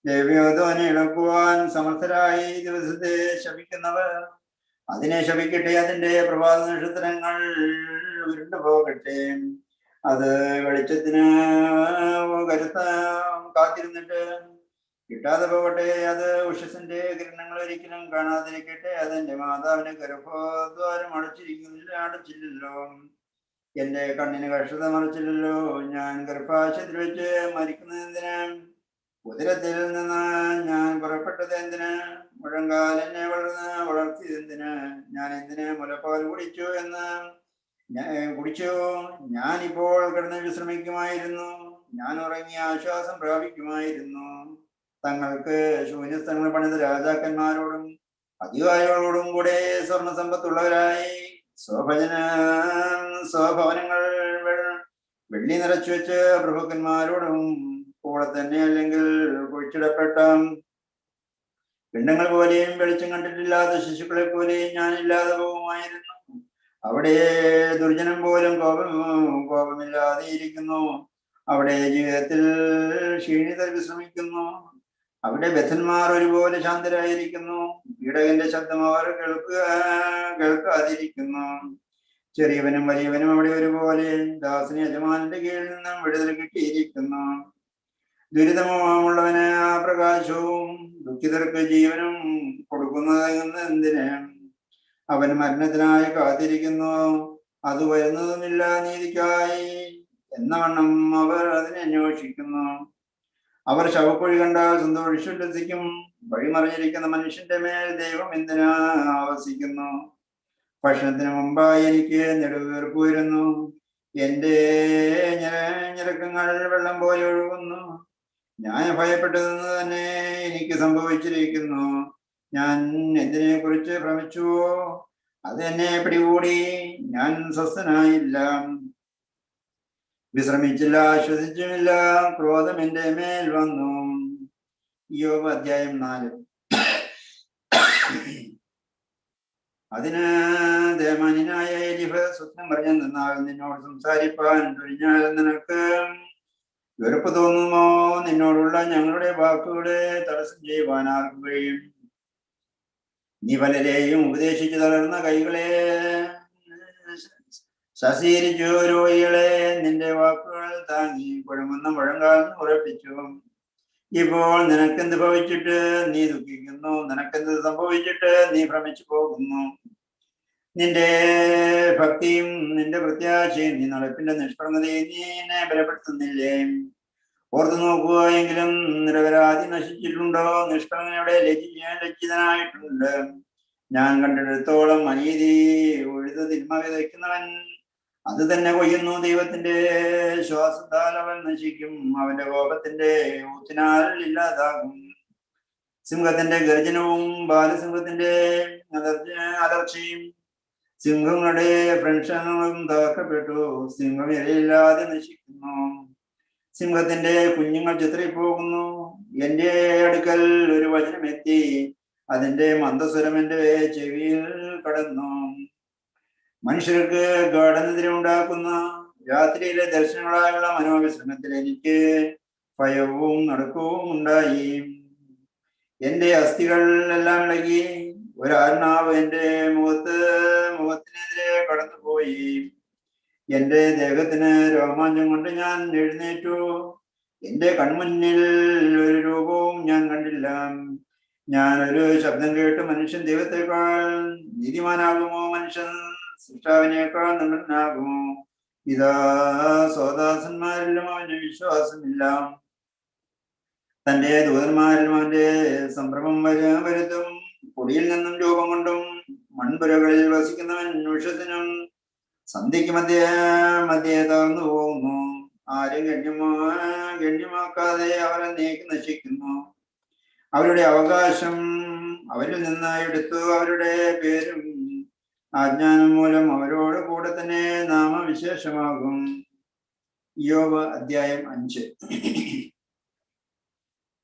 ദേവയോധനെ ഇളക്കുവാൻ സമർത്ഥരായി ദിവസത്തെ ശപിക്കുന്നവർ അതിനെ ശപിക്കട്ടെ. അതിന്റെ പ്രഭാത നക്ഷത്രങ്ങൾ ഉരുണ്ടു പോകട്ടെ. അത് വെളിച്ചത്തിന് കരുത്ത കാത്തിരുന്നിട്ട് കിട്ടാതെ പോകട്ടെ. അത് ഉഷസിന്റെ കിരണങ്ങൾ ഒരിക്കലും കാണാതിരിക്കട്ടെ. അതെന്റെ മാതാവിന്റെ ഗർഭദ്വാരം അടച്ചില്ലല്ലോ, എന്റെ കണ്ണിന് കഷ്ടത മറച്ചില്ലല്ലോ. ഞാൻ ഗർഭാശയത്തിൽ വെച്ച് മരിക്കുന്നതെന്തിന്? ഉദരത്തിൽ നിന്ന് ഞാൻ പുറപ്പെട്ടത് എന്തിന്? മുഴങ്കാൽ എന്നെ വളർത്തിയതെന്തിന്? ഞാൻ എന്തിന് മുലപ്പാൽ കുടിച്ചു? ഞാനിപ്പോൾ കിടന്ന് വിശ്രമിക്കുമായിരുന്നു, ഞാൻ ഉറങ്ങി ആശ്വാസം പ്രാപിക്കുമായിരുന്നു. തങ്ങൾക്ക് ശൂന്യസ്ഥലങ്ങൾ പണിത രാജാക്കന്മാരോടും അധികാരികളോടും കൂടെ സ്വർണ്ണ സമ്പത്തുള്ളവരായി സ്വഭവനങ്ങൾ വെള്ളി നിറച്ചു വെച്ച് പ്രഭുക്കന്മാരോടും കൂടെ തന്നെ അല്ലെങ്കിൽ കുഴിച്ചിടപ്പെട്ട പിണ്ടങ്ങൾ പോലെയും വെളിച്ചം കണ്ടിട്ടില്ലാത്ത ശിശുക്കളെ പോലെയും ഞാനില്ലാതെ പോകുമായിരുന്നു. അവിടെ ദുർജനം പോലും കോപമില്ലാതെ ഇരിക്കുന്നു. അവിടെ ജീവിതത്തിൽ ക്ഷീണിതർ വിശ്രമിക്കുന്നു. അവിടെ ബദ്ധന്മാർ ഒരുപോലെ ശാന്തരായിരിക്കുന്നു. പീഡകന്റെ ശബ്ദം അവർ കേൾക്കാതിരിക്കുന്നു. ചെറിയവനും വലിയവനും അവിടെ ഒരുപോലെ. ദാസന് യജമാനന്റെ കീഴിൽ നിന്നും വിടുതൽ കിട്ടിയിരിക്കുന്നു. ദുരിതമുള്ളവന് ആ പ്രകാശവും ദുഃഖിതർക്ക് ജീവനും കൊടുക്കുന്നത് എന്തിന്? അവൻ മരണത്തിനായി കാത്തിരിക്കുന്നു, അത് വരുന്നതുമില്ല. നീതിക്കായി എന്ന വണ്ണം അവർ അതിനെ അന്വേഷിക്കുന്നു. അവർ ശവക്കുഴി കണ്ടാൽ സന്തോഷിച്ചുല്ലസിക്കും. വഴിമറിഞ്ഞിരിക്കുന്ന മനുഷ്യന്റെ മേൽ ദൈവം എന്തിനാ ആവസിക്കുന്നു? ഭക്ഷണത്തിന് മുമ്പായി എനിക്ക് നെടുവീർപ്പ് വരുന്നു, എന്റെ ഞരക്കങ്ങൾ വെള്ളം പോലെ ഒഴുകുന്നു. ഞാൻ ഭയപ്പെട്ടതെന്ന് തന്നെ എനിക്ക് സംഭവിച്ചിരിക്കുന്നു. ഞാൻ എന്തിനെ കുറിച്ച് ഭ്രമിച്ചുവോ അത് എന്നെ പിടികൂടി. ഞാൻ സ്വസ്ഥനായില്ല, വിശ്രമിച്ചില്ല, ആശ്വസിച്ചുമില്ല. ക്രോധം എന്റെ മേൽ വന്നു. ഇയ്യോബ് അധ്യായം 4. അതിന് ദേമാന്യനായ എലിഫ് സ്വപ്നം പറഞ്ഞു നിന്നാൽ നിന്നോട് സംസാരിപ്പാൻ തുനിഞ്ഞാൽ നിനക്ക് വെറുപ്പ് തോന്നുമോ? നിന്നോടുള്ള ഞങ്ങളുടെ വാക്കുകളെ തടസ്സം ചെയ്യുവാൻ ആർക്കും കഴിയും? നീ പലരെയും ഉപദേശിച്ചു തളർന്ന കൈകളെ ശശീരിച്ചു, രോഗികളെ നിന്റെ വാക്കുകൾ താങ്ങി കുഴമ്പുന്ന മുഴങ്കാൽ ഉറപ്പിച്ചു. ഇപ്പോൾ നിനക്കെന്ത് ഭവിച്ചിട്ട് നീ ദുഃഖിക്കുന്നു? നിനക്കെന്ത് സംഭവിച്ചിട്ട് നീ ഭ്രമിച്ചു പോകുന്നു? നിന്റെ ഭക്തിയും നിന്റെ പ്രത്യാശയും നീ നടപ്പിന്റെ നിഷ്പ്രമതയും നീ എന്നെ ബലപ്പെടുത്തുന്നില്ലേ? ഓർത്തു നോക്കുക, എങ്കിലും നിരപരാധി നശിച്ചിട്ടുണ്ടോ? നിഷ്കളങ്കനയുടെ ലജ്ജിതനായിട്ടുണ്ട്. ഞാൻ കണ്ടിടത്തോളം അനീതി ഉഴുത് തിന്മ വിതയ്ക്കുന്നവൻ അത് തന്നെ കൊയ്യുന്നു. ദൈവത്തിന്റെ ശ്വാസത്താൽ അവൻ നശിക്കും, അവന്റെ കോപത്തിന്റെ ഊത്തിനാൽ ഇല്ലാതാകും. സിംഹത്തിന്റെ ഗർജനവും ബാലസിംഹത്തിന്റെ അലർച്ചയും സിംഹങ്ങളുടെ ഭ്രംശങ്ങളും തകർക്കപ്പെട്ടു. സിംഹം ഇരയില്ലാതെ നശിക്കുന്നു, സിംഹത്തിന്റെ കുഞ്ഞുങ്ങൾ ചിതറിപ്പോകുന്നു. എന്റെ അടുക്കൽ ഒരു വചനമെത്തി, അതിന്റെ മന്ദസ്വരം എന്റെ ചെവിയിൽ കടന്നു. മനുഷ്യർക്ക് ഗാഠനിദ്ര ഉണ്ടാക്കുന്ന രാത്രിയിലെ ദർശനങ്ങളായുള്ള മനോവിശ്രമത്തിൽ എനിക്ക് ഭയവും നടുക്കവും ഉണ്ടായി. എന്റെ അസ്ഥികൾ എല്ലാം ഇളകി. ഒരാത്മാവ് എന്റെ മുഖത്തിനെതിരെ കടന്നുപോയി. എന്റെ ദേഹത്തിന് രോമാഞ്ചം കൊണ്ട് ഞാൻ എഴുന്നേറ്റു. എന്റെ കൺമുന്നിൽ ഒരു രൂപവും ഞാൻ കണ്ടില്ല. ഞാൻ ഒരു ശബ്ദം കേട്ട്, മനുഷ്യൻ ദൈവത്തെക്കാൾ നീതിമാനാകുമോ? മനുഷ്യൻ സൃഷ്ടാവിനേക്കാൾ നിർമ്മലനാകുമോ? ഇതാ സ്വദാസന്മാരിലും അവന് വിശ്വാസമില്ല. തന്റെ ദൂതന്മാരിലും അവന്റെ സംഭ്രമം വരുത്തും. പൊടിയിൽ നിന്നും രൂപം കൊണ്ടും മൺപുരകളിൽ വസിക്കുന്നവൻ വിഷത്തിനും സന്ധ്യയ്ക്ക് മധ്യേ തകർന്നു പോകുന്നു. ആരും ഗണ്യമാക്കാതെ അവർ എന്നേക്ക് നശിക്കുന്നു. അവരുടെ അവകാശം അവരിൽ നിന്ന് എടുത്തു. അവരുടെ പേരും അജ്ഞാനം മൂലം അവരോട് കൂടെ തന്നെ നാമവിശേഷമാകും. യോബ് അധ്യായം 5.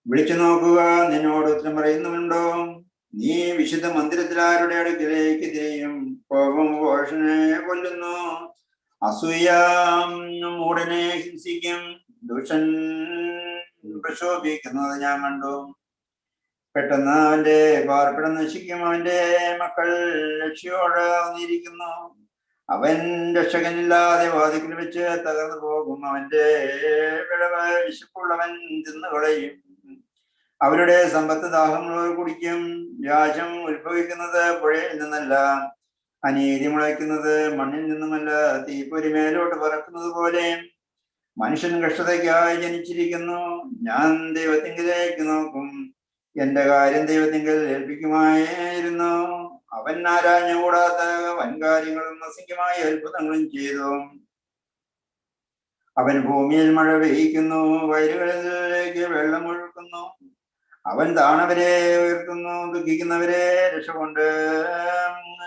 വിളിച്ചു നോക്കുക, നിന്നോട് ഉത്തരം പറയുന്നുണ്ടോ? നീ വിശുദ്ധ മന്ദിരത്തിൽ ആരുടെ അടുക്കിലേക്ക് തിരിയും? കോപം ഘോഷനെ കൊല്ലുന്നു, അസൂയ മൂടനെ ഹിംസിക്കും. ദുഷ്ടൻ പ്രക്ഷോഭിക്കുന്നത് ഞാൻ കണ്ടു. പെട്ടെന്ന് അവന്റെ പാർപ്പിടം നശിക്കും. അവന്റെ മക്കൾ രക്ഷയോടെ വന്നിരിക്കുന്നു. അവൻ രക്ഷകനില്ലാതെ വാതിക്കൽ വെച്ച് തകർന്നു പോകും. അവന്റെ വിളവ് വിശപ്പുള്ളവൻ തിന്നുകളയും. അവരുടെ സമ്പത്ത് ദാഹമുള്ളവർ കുടിക്കും. വ്യാജം ഉത്ഭവിക്കുന്നത് പുഴയിൽ നിന്നല്ല, അനീതി മുളയ്ക്കുന്നത് മണ്ണിൽ നിന്നുമല്ല. തീപ്പൊരി മേലോട്ട് പറക്കുന്നത് പോലെ മനുഷ്യൻ കഷ്ടതയ്ക്കായി ജനിച്ചിരിക്കുന്നു. ഞാൻ ദൈവത്തിങ്കിലേക്ക് നോക്കും. എന്റെ കാര്യം ദൈവത്തിങ്കൽ ഏൽപ്പിക്കുമായിരുന്നു. അവൻ ആരാഞ്ഞുകൂടാത്ത വൻകാര്യങ്ങളും അസംഖ്യമായ അത്ഭുതങ്ങളും ചെയ്തു. അവൻ ഭൂമിയിൽ മഴ പെയ്യിക്കുന്നു, വയലുകളിലേക്ക് വെള്ളം ഒഴുക്കുന്നു. അവൻ താണവരെ ഉയർത്തുന്നു, ദുഃഖിക്കുന്നവരെ രക്ഷ കൊണ്ട്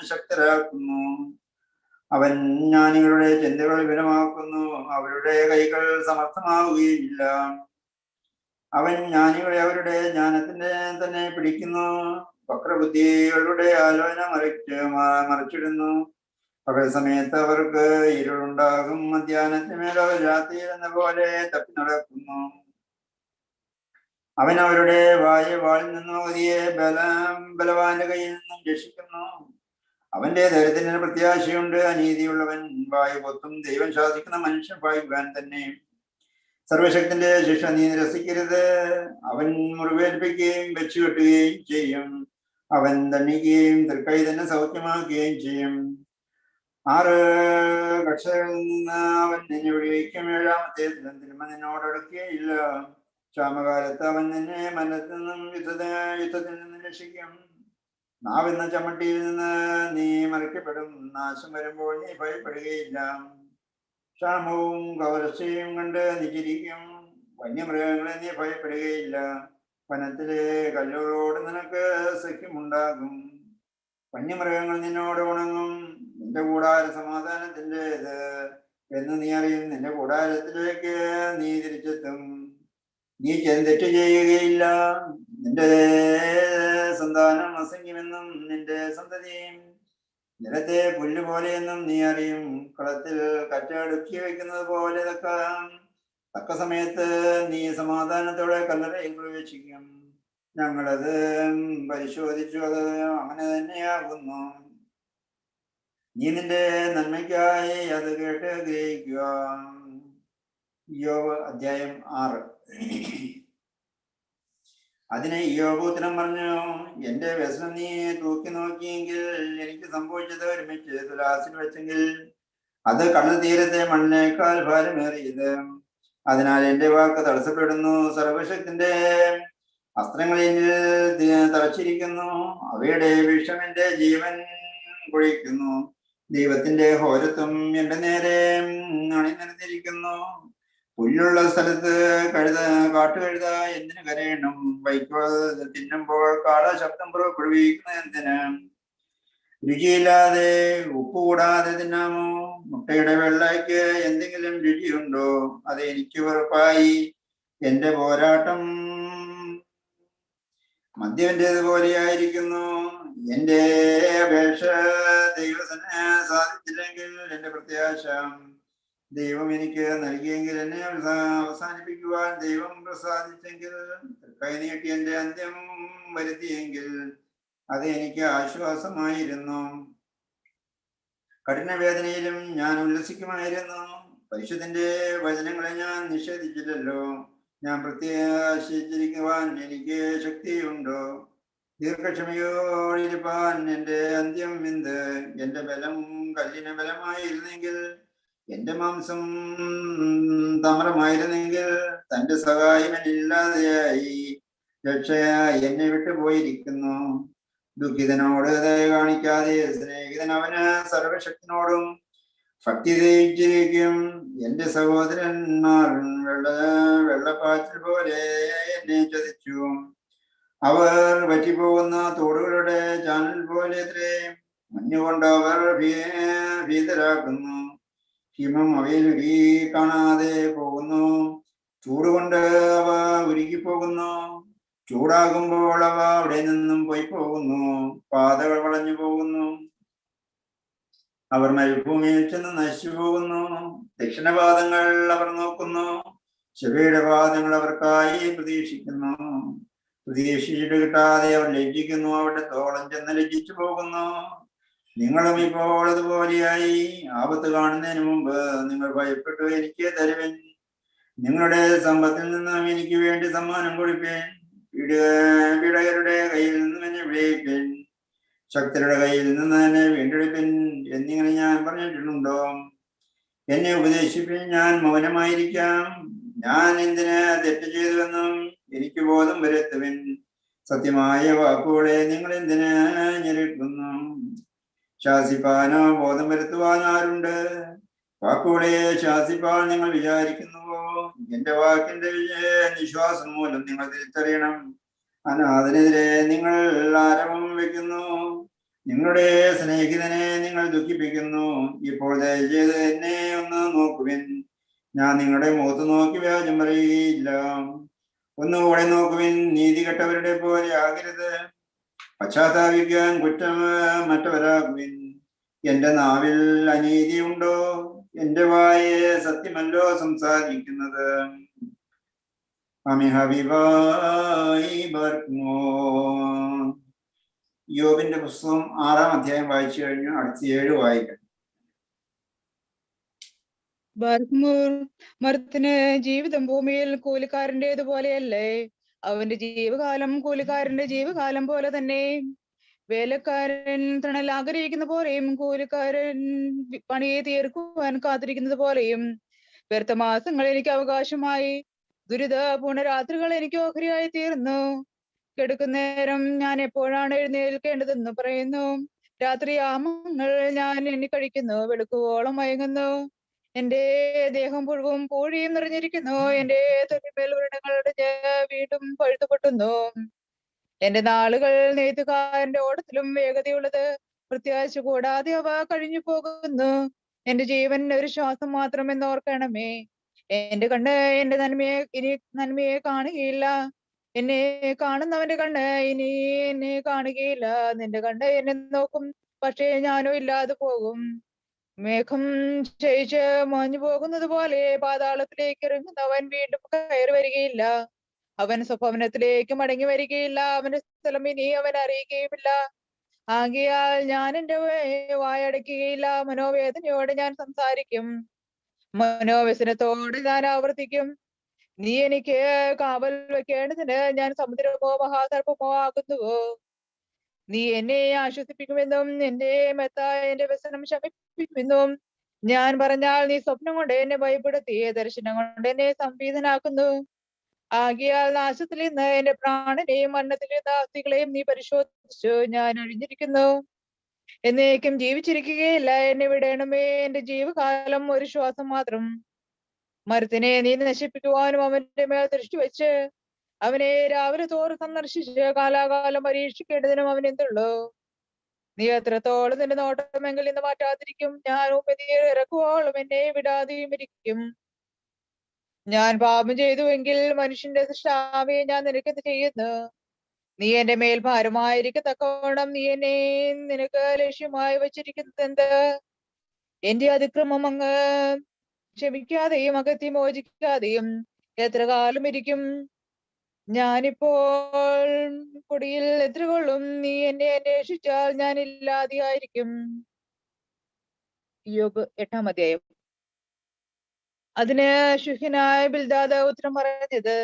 ശക്തരാക്കുന്നു. അവൻ ജ്ഞാനികളുടെ ചിന്തകൾ വിപുലമാക്കുന്നു, അവരുടെ കൈകൾ സമർത്ഥമാവുകയില്ല. അവൻ ജ്ഞാനികളെ അവരുടെ ജ്ഞാനത്തിന്റെ തന്നെ പിടിക്കുന്നു, വക്രബുദ്ധികളുടെ ആലോചന മറിച്ചിടുന്നു. പകൽ സമയത്ത് അവർക്ക് ഇരുളുണ്ടാകും, മധ്യാഹ്നത്തിന്മേൽ അവർ രാത്രി എന്ന പോലെ തപ്പി നടക്കുന്നു. അവൻ അവരുടെ വാളിൽ നിന്നും മതിയെ ബലവാന്റെ കയ്യിൽ നിന്നും രക്ഷിക്കുന്നു. അവന്റെ ദരിദ്രന് പ്രത്യാശയുണ്ട്. അനീതിയുള്ളവൻ വായു പൊത്തും. ദൈവം ശാസിക്കുന്ന മനുഷ്യൻ ഭാഗ്യവാൻ തന്നെ. സർവശക്തന്റെ ശിക്ഷ നീ നിരസിക്കരുത്. അവൻ മുറിവേൽപ്പിക്കുകയും വെച്ചുകെട്ടുകയും ചെയ്യും. അവൻ ദണ്ഡിക്കുകയും തൃക്കൈ തന്നെ സൗഖ്യമാക്കുകയും ചെയ്യും. 6 കക്ഷകളിൽ നിന്ന് അവൻ നിന്നെ വിടുവിക്കും. 7-ാമത്തെ തിന്മ നിന്നോടടുക്കുകയില്ല. ക്ഷാമകാലത്ത് അവൻ നിന്നെ മരണത്തിൽ നിന്നും യുദ്ധത്തിൽ നിന്നും രക്ഷിക്കും. നാവെന്ന ചമ്മട്ടിയിൽ നിന്ന് നീ മറിക്കപ്പെടും. നാശം വരുമ്പോൾ നീ ഭയപ്പെടുകയില്ല. ക്ഷാമവും കവർച്ചയും കണ്ട് നീ ചിരിക്കും. വന്യമൃഗങ്ങളെ നീ ഭയപ്പെടുകയില്ല. വനത്തിലെ കല്ലുകളോട് നിനക്ക് സഖ്യമുണ്ടാകും. വന്യമൃഗങ്ങൾ നിന്നോട് ഉണങ്ങും. നിന്റെ കൂടാരം സമാധാനത്തിൻ്റെത് എന്ന് നീ അറിയും. നിന്റെ കൂടാരത്തിലേക്ക് നീ തിരിച്ചെത്തും. നീ തെറ്റ് ചെയ്യുകയില്ല. നിന്റെ സന്താനം അസംഖ്യമെന്നും നിന്റെ സന്തതിയും നിലത്തെ പുല്ല് പോലെയെന്നും നീ അറിയും. കളത്തിൽ കറ്റടുക്കി വയ്ക്കുന്നത് പോലെ തക്ക സമയത്ത് നീ സമാധാനത്തോടെ കല്ലറയിൽ പ്രവേശിക്കും. ഞങ്ങളത് പരിശോധിച്ചു, അത് അങ്ങനെ തന്നെയാകുന്നു. നീ നിന്റെ നന്മയ്ക്കായി അത് കേട്ട് ഗ്രഹിക്കുക. യോബ് അധ്യായം 6. അതിനെ യോബ് ഉത്തരം പറഞ്ഞു, എന്റെ വ്യസനം നീ തൂക്കി നോക്കിയെങ്കിൽ, എനിക്ക് സംഭവിച്ചത് ഒരുമിച്ച് തുലാസിൽ വെച്ചെങ്കിൽ, അത് കടൽ തീരത്തെ മണ്ണിനേക്കാൾ ഭാരമേറിയത്. അതിനാൽ എന്റെ വാക്ക് തടസ്സപ്പെടുന്നു. സർവശക്തന്റെ അസ്ത്രങ്ങളിൽ തറച്ചിരിക്കുന്നു. അവയുടെ വിഷം എന്റെ ജീവൻ കുഴിക്കുന്നു. ദൈവത്തിന്റെ ഹോരത്വം എന്റെ നേരെ അണിനിരന്നിരിക്കുന്നു. പുല്ലുള്ള സ്ഥലത്ത് കാട്ടുകഴുത എന്തിനു കരയണം? വൈക്കോൽ തിന്നുമ്പോൾ കാള ശബ്ദം പുറപ്പെടുവിക്കുന്നത് എന്തിന്? രുചിയില്ലാതെ ഉപ്പ് കൂടാതെ തിന്നാമോ? മുട്ടയുടെ വെള്ളയ്ക്ക് എന്തെങ്കിലും രുചിയുണ്ടോ? അത് എനിക്ക് വെറുപ്പായി. എന്റെ പോരാട്ടം മദ്യന്റേതുപോലെയായിരിക്കുന്നു. എന്റെ അപേക്ഷ ദൈവത്തിന് സാധിച്ചില്ലെങ്കിൽ എന്റെ പ്രത്യാശ ദൈവം എനിക്ക് നൽകിയെങ്കിൽ എന്നെ അവസാനിപ്പിക്കുവാൻ ദൈവം പ്രസാദിച്ചെങ്കിൽ കൈനീട്ടി എന്റെ അന്ത്യം വരുത്തിയെങ്കിൽ അത് എനിക്ക് ആശ്വാസമായിരുന്നു. കഠിനവേദനയിലും ഞാൻ ഉല്ലസിക്കുമായിരുന്നു. പരിശുദ്ധന്റെ വചനങ്ങളെ ഞാൻ നിഷേധിച്ചില്ലല്ലോ. ഞാൻ പ്രത്യാശിച്ചിരിക്കുവാൻ എനിക്ക് ശക്തിയുണ്ടോ? ദീർഘക്ഷമയോടിരിപ്പാൻ എന്റെ അന്ത്യം എന്ത്? എന്റെ ബലം കല്ലിന് ബലമായിരുന്നെങ്കിൽ, എന്റെ മാംസം തമ്രമായിരുന്നെങ്കിൽ, തന്റെ സഹായം എന്നില്ലാതെയായി. രക്ഷ എന്നെ വിട്ടുപോയിരിക്കുന്നു. ദുഃഖിതനോട് ദയ കാണിക്കാതെ സ്നേഹിതൻ അവന് സർവശക്തിനോടും ഭക്തി ദയിച്ചിരിക്കും. എന്റെ സഹോദരന്മാർ വെള്ളപ്പാച്ചിൽ പോലെ എന്നെ ചതിച്ചു. അവർ പറ്റിപ്പോകുന്ന തോടുകളുടെ ചാനൽ പോലെ മഞ്ഞുകൊണ്ട് അവർ ഭീതരാക്കുന്നു. ഹിമം അവയിൽ കാണാതെ പോകുന്നു. ചൂടുകൊണ്ട് അവ ഉരുകിപ്പോകുന്നു. ചൂടാകുമ്പോൾ അവ അവിടെ നിന്നും പോയി പോകുന്നു. പാതകൾ വളഞ്ഞു പോകുന്നു. അവർ മരുഭൂമിയിൽ ചെന്ന് നശിച്ചു പോകുന്നു. ദക്ഷിണപാദങ്ങൾ അവർ നോക്കുന്നു. ചെവിയുടെ പാദങ്ങൾ അവർക്കായി പ്രതീക്ഷിക്കുന്നു. പ്രതീക്ഷിച്ചിട്ട് കിട്ടാതെ അവർ ലജ്ജിക്കുന്നു. അവരുടെ തോളം ചെന്ന് ലജ്ജിച്ചു പോകുന്നു. നിങ്ങളും ഇപ്പോൾ അതുപോലെയായി. ആപത്ത് കാണുന്നതിന് മുമ്പ് നിങ്ങൾ ഭയപ്പെട്ടു എനിക്ക് തരുവൻ. നിങ്ങളുടെ സമ്പത്തിൽ നിന്നും എനിക്ക് വേണ്ടി സമ്മാനം കൊടുപ്പേൻ. പീഡകരുടെ കയ്യിൽ നിന്നും എന്നെ വിടുവിപ്പേൻ. ശക്തരുടെ കയ്യിൽ നിന്ന് എന്നെ വീണ്ടെടുപ്പിൻ എന്നിങ്ങനെ ഞാൻ പറഞ്ഞിട്ടുണ്ടോ? എന്നെ ഉപദേശിപ്പിൻ, ഞാൻ മൗനമായിരിക്കാം. ഞാൻ എന്തിന് തെറ്റ് ചെയ്തുവെന്നും എനിക്ക് ബോധം വരുത്തുവിൻ. സത്യമായ വാക്കുകളെ നിങ്ങൾ എന്തിന് ഞെരുക്കുന്നു? ശാസിപ്പാനോ ബോധം വരുത്തുവാൻ ആരുണ്ട്? വാക്കുകളെ ശാസിപ്പാൻ നിങ്ങൾ വിചാരിക്കുന്നുവോ? എന്റെ വാക്കിന്റെ നിശ്വാസം മൂലം നിങ്ങൾ തിരിച്ചറിയണം. അനാഥനെതിരെ നിങ്ങൾ ആരവം വെക്കുന്നു. നിങ്ങളുടെ സ്നേഹിതനെ നിങ്ങൾ ദുഃഖിപ്പിക്കുന്നു. ഇപ്പോൾ ദയചെയ്ത് എന്നെ ഒന്ന് നോക്കുവിൻ. ഞാൻ നിങ്ങളുടെ മുഖത്ത് നോക്കി വ്യാജം പറയുകയില്ല. ഒന്നുകൂടെ നോക്കുവിൻ. നീതി കെട്ടവരുടെ പോലെ ആകരുത്. പശ്ചാത്താപിക്കാൻ കുറ്റം മറ്റവരാകുവിൻ. എന്റെ നാവിൽ അനീതി ഉണ്ടോ? എന്റെ വായെ സത്യമല്ലോ സംസാരിക്കുന്നത്. യോബിന്റെ പുസ്തകം 6-ാം അധ്യായം വായിച്ചു കഴിഞ്ഞു. അടുത്ത 7 വായിക്കണം. മർത്തിന് ജീവിതം ഭൂമിയിൽ കൂലിക്കാരൻ്റെതുപോലെയല്ലേ? അവന്റെ ജീവകാലം കൂലിക്കാരന്റെ ജീവകാലം പോലെ തന്നെ. വേലക്കാരൻ തണൽ ആഗ്രഹിക്കുന്ന പോലെയും കൂലിക്കാരൻ പണിയെ തീർക്കുവാൻ കാത്തിരിക്കുന്നത് പോലെയും വ്യർത്ഥ മാസങ്ങൾ എനിക്ക് അവകാശമായി. ദുരിതപൂർണ്ണ രാത്രികൾ എനിക്ക് ഓഹരിയായി തീർന്നു. കിടക്കുന്നേരം ഞാൻ എപ്പോഴാണ് എഴുന്നേൽക്കേണ്ടതെന്ന് പറയുന്നു. രാത്രിയാമങ്ങൾ ഞാൻ എണ്ണിക്കഴിക്കുന്നു. വെളുക്കുവോളം മയങ്ങുന്നു. എന്റെ ദേഹം പുഴുവും പൂഴിയും നിറഞ്ഞിരിക്കുന്നു. എന്റെ തൊലിമേൽ വ്രണങ്ങളുടെ വീണ്ടും പഴുത്തുപൊട്ടുന്നു. എന്റെ നാളുകൾ നെയ്ത്തുകാരന്റെ ഓടത്തിലും വേഗതയുള്ളത്. പ്രത്യാശ കൂടാതെ അവ കഴിഞ്ഞു പോകുന്നു. എന്റെ ജീവൻ ഒരു ശ്വാസം മാത്രം എന്നോർക്കണമേ. എന്റെ കണ്ണ് എന്റെ നന്മയെ കാണുകയില്ല. എന്നെ കാണുന്നവന്റെ കണ്ണ് ഇനി എന്നെ കാണുകയില്ല. നിന്റെ കണ്ണ് എന്നെ നോക്കും, പക്ഷേ ഞാനോ ഇല്ലാതെ പോകും. മേഘം ക്ഷയിച്ച് മാഞ്ഞു പോകുന്നത് പോലെ പാതാളത്തിലേക്ക് ഇറങ്ങുന്നവൻ വീണ്ടും കയറി വരികയില്ല. അവൻ സ്വഭവനത്തിലേക്ക് മടങ്ങി വരികയില്ല. അവന്റെ സ്ഥലം ഇനി അവൻ അറിയുകയുമില്ല. ആകയാൽ ഞാൻ എന്റെ വായടയ്ക്കുകയില്ല. മനോവേദനയോടെ ഞാൻ സംസാരിക്കും. മനോവ്യസനത്തോടെ ഞാൻ ആവർത്തിക്കും. നീ എനിക്ക് കാവൽ വെക്കേണ്ടതിന് ഞാൻ സമുദ്രമോ മഹാസർപ്പമോ ആകുന്നുവോ? നീ എന്നെ ആശ്വസിപ്പിക്കുമെന്നും എന്റെ എന്റെ വ്യസനം ശമിപ്പിക്കുമെന്നും ഞാൻ പറഞ്ഞാൽ നീ സ്വപ്നം കൊണ്ട് എന്നെ ഭയപ്പെടുത്തി ദർശനം കൊണ്ട് എന്നെ സംവീതനാക്കുന്നു. ആകയാൽ നാശത്തിൽ നിന്ന് എന്റെ പ്രാണനെയും മരണത്തിലെ ആസ്തികളെയും നീ പരിശോധിച്ചു. ഞാൻ അഴിഞ്ഞിരിക്കുന്നു, എന്നേക്കും ജീവിച്ചിരിക്കുകയില്ല. എന്നെ വിടണമേ. എന്റെ ജീവകാലം ഒരു ശ്വാസം മാത്രം. മരത്തിനെ നീ നശിപ്പിക്കുവാനും അവന്റെ മേൽ ദൃഷ്ടി വെച്ച് അവനെ രാവിലെ തോറും സന്ദർശിച്ച് കാലാകാലം പരീക്ഷിക്കേണ്ടതിനും അവൻ എന്തുള്ളൂ? നീ എത്രത്തോളം നിന്റെ നോട്ടമെങ്കിൽ ഇന്ന് മാറ്റാതിരിക്കും. ഞാനും നീ ഇറക്കുവോളം എന്നെ വിടാതെയും ഇരിക്കും. ഞാൻ പാപം ചെയ്തുവെങ്കിൽ മനുഷ്യന്റെ സൃഷ്ടാവേ ഞാൻ നിനക്കെന്ത് ചെയ്യുന്നു? നീ എന്റെ മേൽ ഭാരമായിരിക്കത്തക്കവണ്ണം നീ എന്നെ നിനക്ക് ലക്ഷ്യമായി വച്ചിരിക്കുന്നത് എന്ത്? എന്റെ അതിക്രമം അങ്ങ് ക്ഷമിക്കാതെയും അകത്തി മോചിക്കാതെയും എത്ര കാലം ഇരിക്കും? ഞാനിപ്പോൾ പൊടിയിൽ എത്ര കൊള്ളും? നീ എന്നെ അന്വേഷിച്ചാൽ ഞാൻ ഇല്ലാതെയായിരിക്കും. യോബ് 8-ാം അധ്യായം. അതിന് ശുഹ്യനായ ബിൽദാദ് ഉത്തരം പറഞ്ഞത്,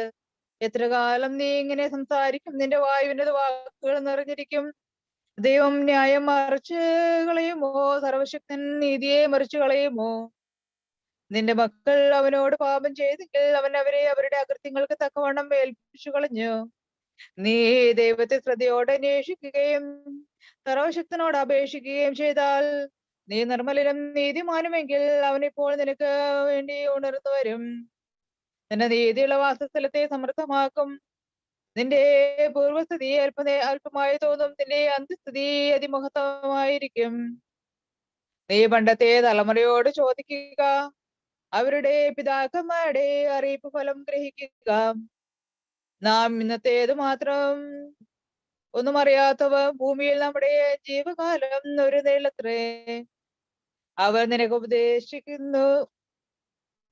എത്ര കാലം നീ ഇങ്ങനെ സംസാരിക്കും? നിന്റെ വായുവിന്റെ വാക്കുകൾ നിറഞ്ഞിരിക്കും. ദൈവം ന്യായം മറിച്ച് കളയുമോ? സർവശക്തൻ നീതിയെ മറിച്ച് കളയുമോ? നിന്റെ മക്കൾ അവനോട് പാപം ചെയ്തെങ്കിൽ അവൻ അവരെ അവരുടെ അകൃത്യങ്ങൾക്ക് തക്കവണ്ണം ഏൽപ്പിച്ചു കളഞ്ഞു. നീ ദൈവത്തെ ശ്രദ്ധയോടെ അന്വേഷിക്കുകയും സർവശക്തനോട് അപേക്ഷിക്കുകയും ചെയ്താൽ നീ നിർമ്മലനും നീതിമാനുമെങ്കിൽ അവനിപ്പോൾ നിനക്ക് വേണ്ടി ഉണർന്നു വരും. നിന്റെ നീതിയുള്ള വാസസ്ഥലത്തെ സമൃദ്ധമാക്കും. നിന്റെ പൂർവസ്ഥിതി അല്പമായി തോന്നും. നിന്റെ അന്ത്യസ്ഥിതി അതിമഹത്വമായിരിക്കും. നീ പണ്ടത്തെ തലമുറയോട് ചോദിക്കുക, അവരുടെ പിതാക്കന്മാരുടെ അറിയിപ്പ് ഫലം ഗ്രഹിക്കുക. നാം ഇന്നത്തേത് മാത്രം ഒന്നും അറിയാത്തവ ഭൂമിയിൽ നമ്മുടെ ജീവകാലം ഒരു നീളത്രേ. അവർ നിനക്ക് ഉപദേശിക്കും.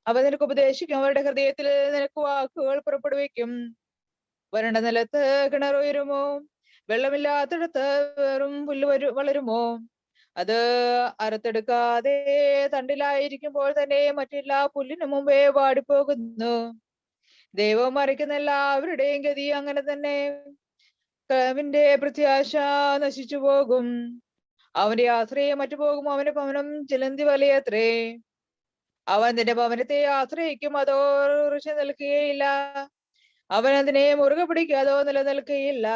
അവരുടെ ഹൃദയത്തിൽ നിനക്ക് വാക്കുകൾ പുറപ്പെടുവിക്കും. വരണ്ട നിലത്ത് കിണർ ഉയരുമോ? വെള്ളമില്ലാത്തിടത്ത് വെറും പുല്ല് വളരുമോ? അത് അറുത്തെടുക്കാതെ തണ്ടിലായിരിക്കുമ്പോൾ തന്നെ മറ്റെല്ലാ പുല്ലിനു മുമ്പേ വാടിപ്പോകുന്നു. ദൈവം മറിക്കുന്ന എല്ലാവരുടെയും ഗതി അങ്ങനെ തന്നെ. അവന്റെ പ്രത്യാശ നശിച്ചു പോകും. അവന്റെ ആശ്രയം മറ്റു പോകും. അവന്റെ ഭവനം ചിലന്തി വലയത്രേ. അവൻ നിന്റെ ഭവനത്തെ ആശ്രയിക്കും, അതോ ഉറച്ചു നിൽക്കുകയില്ല. അവൻ അതിനെ മുറുകെ പിടിക്കാതോ നിലനിൽക്കുകയില്ല.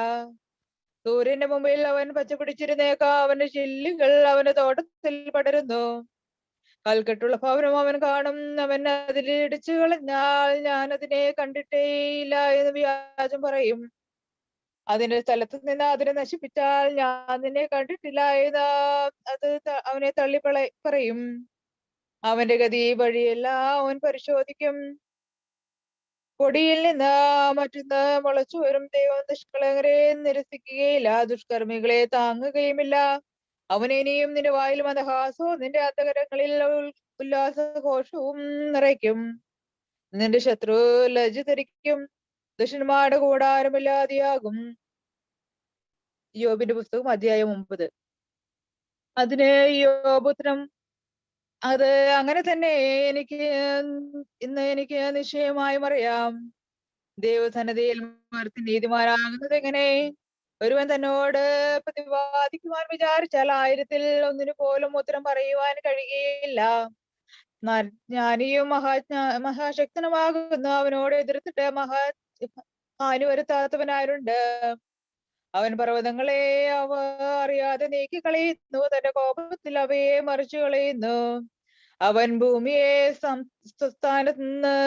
സൂര്യന്റെ മുമ്പിൽ അവൻ പച്ചപിടിച്ചിരുന്നേക്കാം. അവന്റെ ചില്ലുകൾ അവന്റെ തോട്ടത്തിൽ പടരുന്നു. കൽക്കെട്ടുള്ള ഭവനം അവൻ കാണും. അവൻ അതിൽ ഇടിച്ചു കളഞ്ഞാൽ ഞാൻ അതിനെ കണ്ടിട്ടേയില്ല എന്ന് വ്യാജം പറയും. അതിന്റെ സ്ഥലത്ത് നിന്ന് അതിനെ നശിപ്പിച്ചാൽ ഞാൻ നിന്നെ കണ്ടിട്ടില്ല എന്ന് അത് അവനെ തള്ളി പറയും. അവന്റെ ഗതി വഴിയെല്ലാം അവൻ പരിശോധിക്കും. പൊടിയിൽ നിന്ന് മറ്റൊന്ന് മുളച്ചു വരും. ദൈവം ദുഷ്കളരെ നിരസിക്കുകയില്ല, ദുഷ്കർമ്മികളെ താങ്ങുകയുമില്ല. അവനിനിയും നിന്റെ വായിൽ മന്ദഹാസവും നിന്റെ അന്തകരങ്ങളിൽ ഉല്ലാസഘോഷവും നിറയ്ക്കും. നിന്റെ ശത്രു ലജ്ജ ധരിക്കും, ദുഷ്ടന്മാരുടെ കൂടാരമില്ലാതെയാകും. യോബിന്റെ പുസ്തകം അധ്യായം 9. അതിന് യോബുത്തരം, അത് അങ്ങനെ തന്നെ ഇന്ന് എനിക്ക് നിശ്ചയമായും അറിയാം. ദൈവസന്നദ്ധയിൽ നീതിമാനാകുന്നത് എങ്ങനെ? ഒരുവൻ തന്നോട് പ്രതിവാദിക്കുവാൻ വിചാരിച്ചാൽ 1000-ൽ ഒന്നിനു പോലും ഉത്തരം പറയുവാൻ കഴിയുകയില്ല. ജ്ഞാനിയും മഹാശക്തനുമാകുന്നു. അവനോട് എതിർത്തിട്ട് ഹാനി വരുത്താത്തവനാരുണ്ട്? അവൻ പർവ്വതങ്ങളെ അവ അറിയാതെ നീക്കി കളയുന്നു. തന്റെ കോപത്തിൽ അവയെ മറിച്ചു കളയുന്നു. അവൻ ഭൂമിയെ സംസ്ഥാനത്ത് നിന്ന്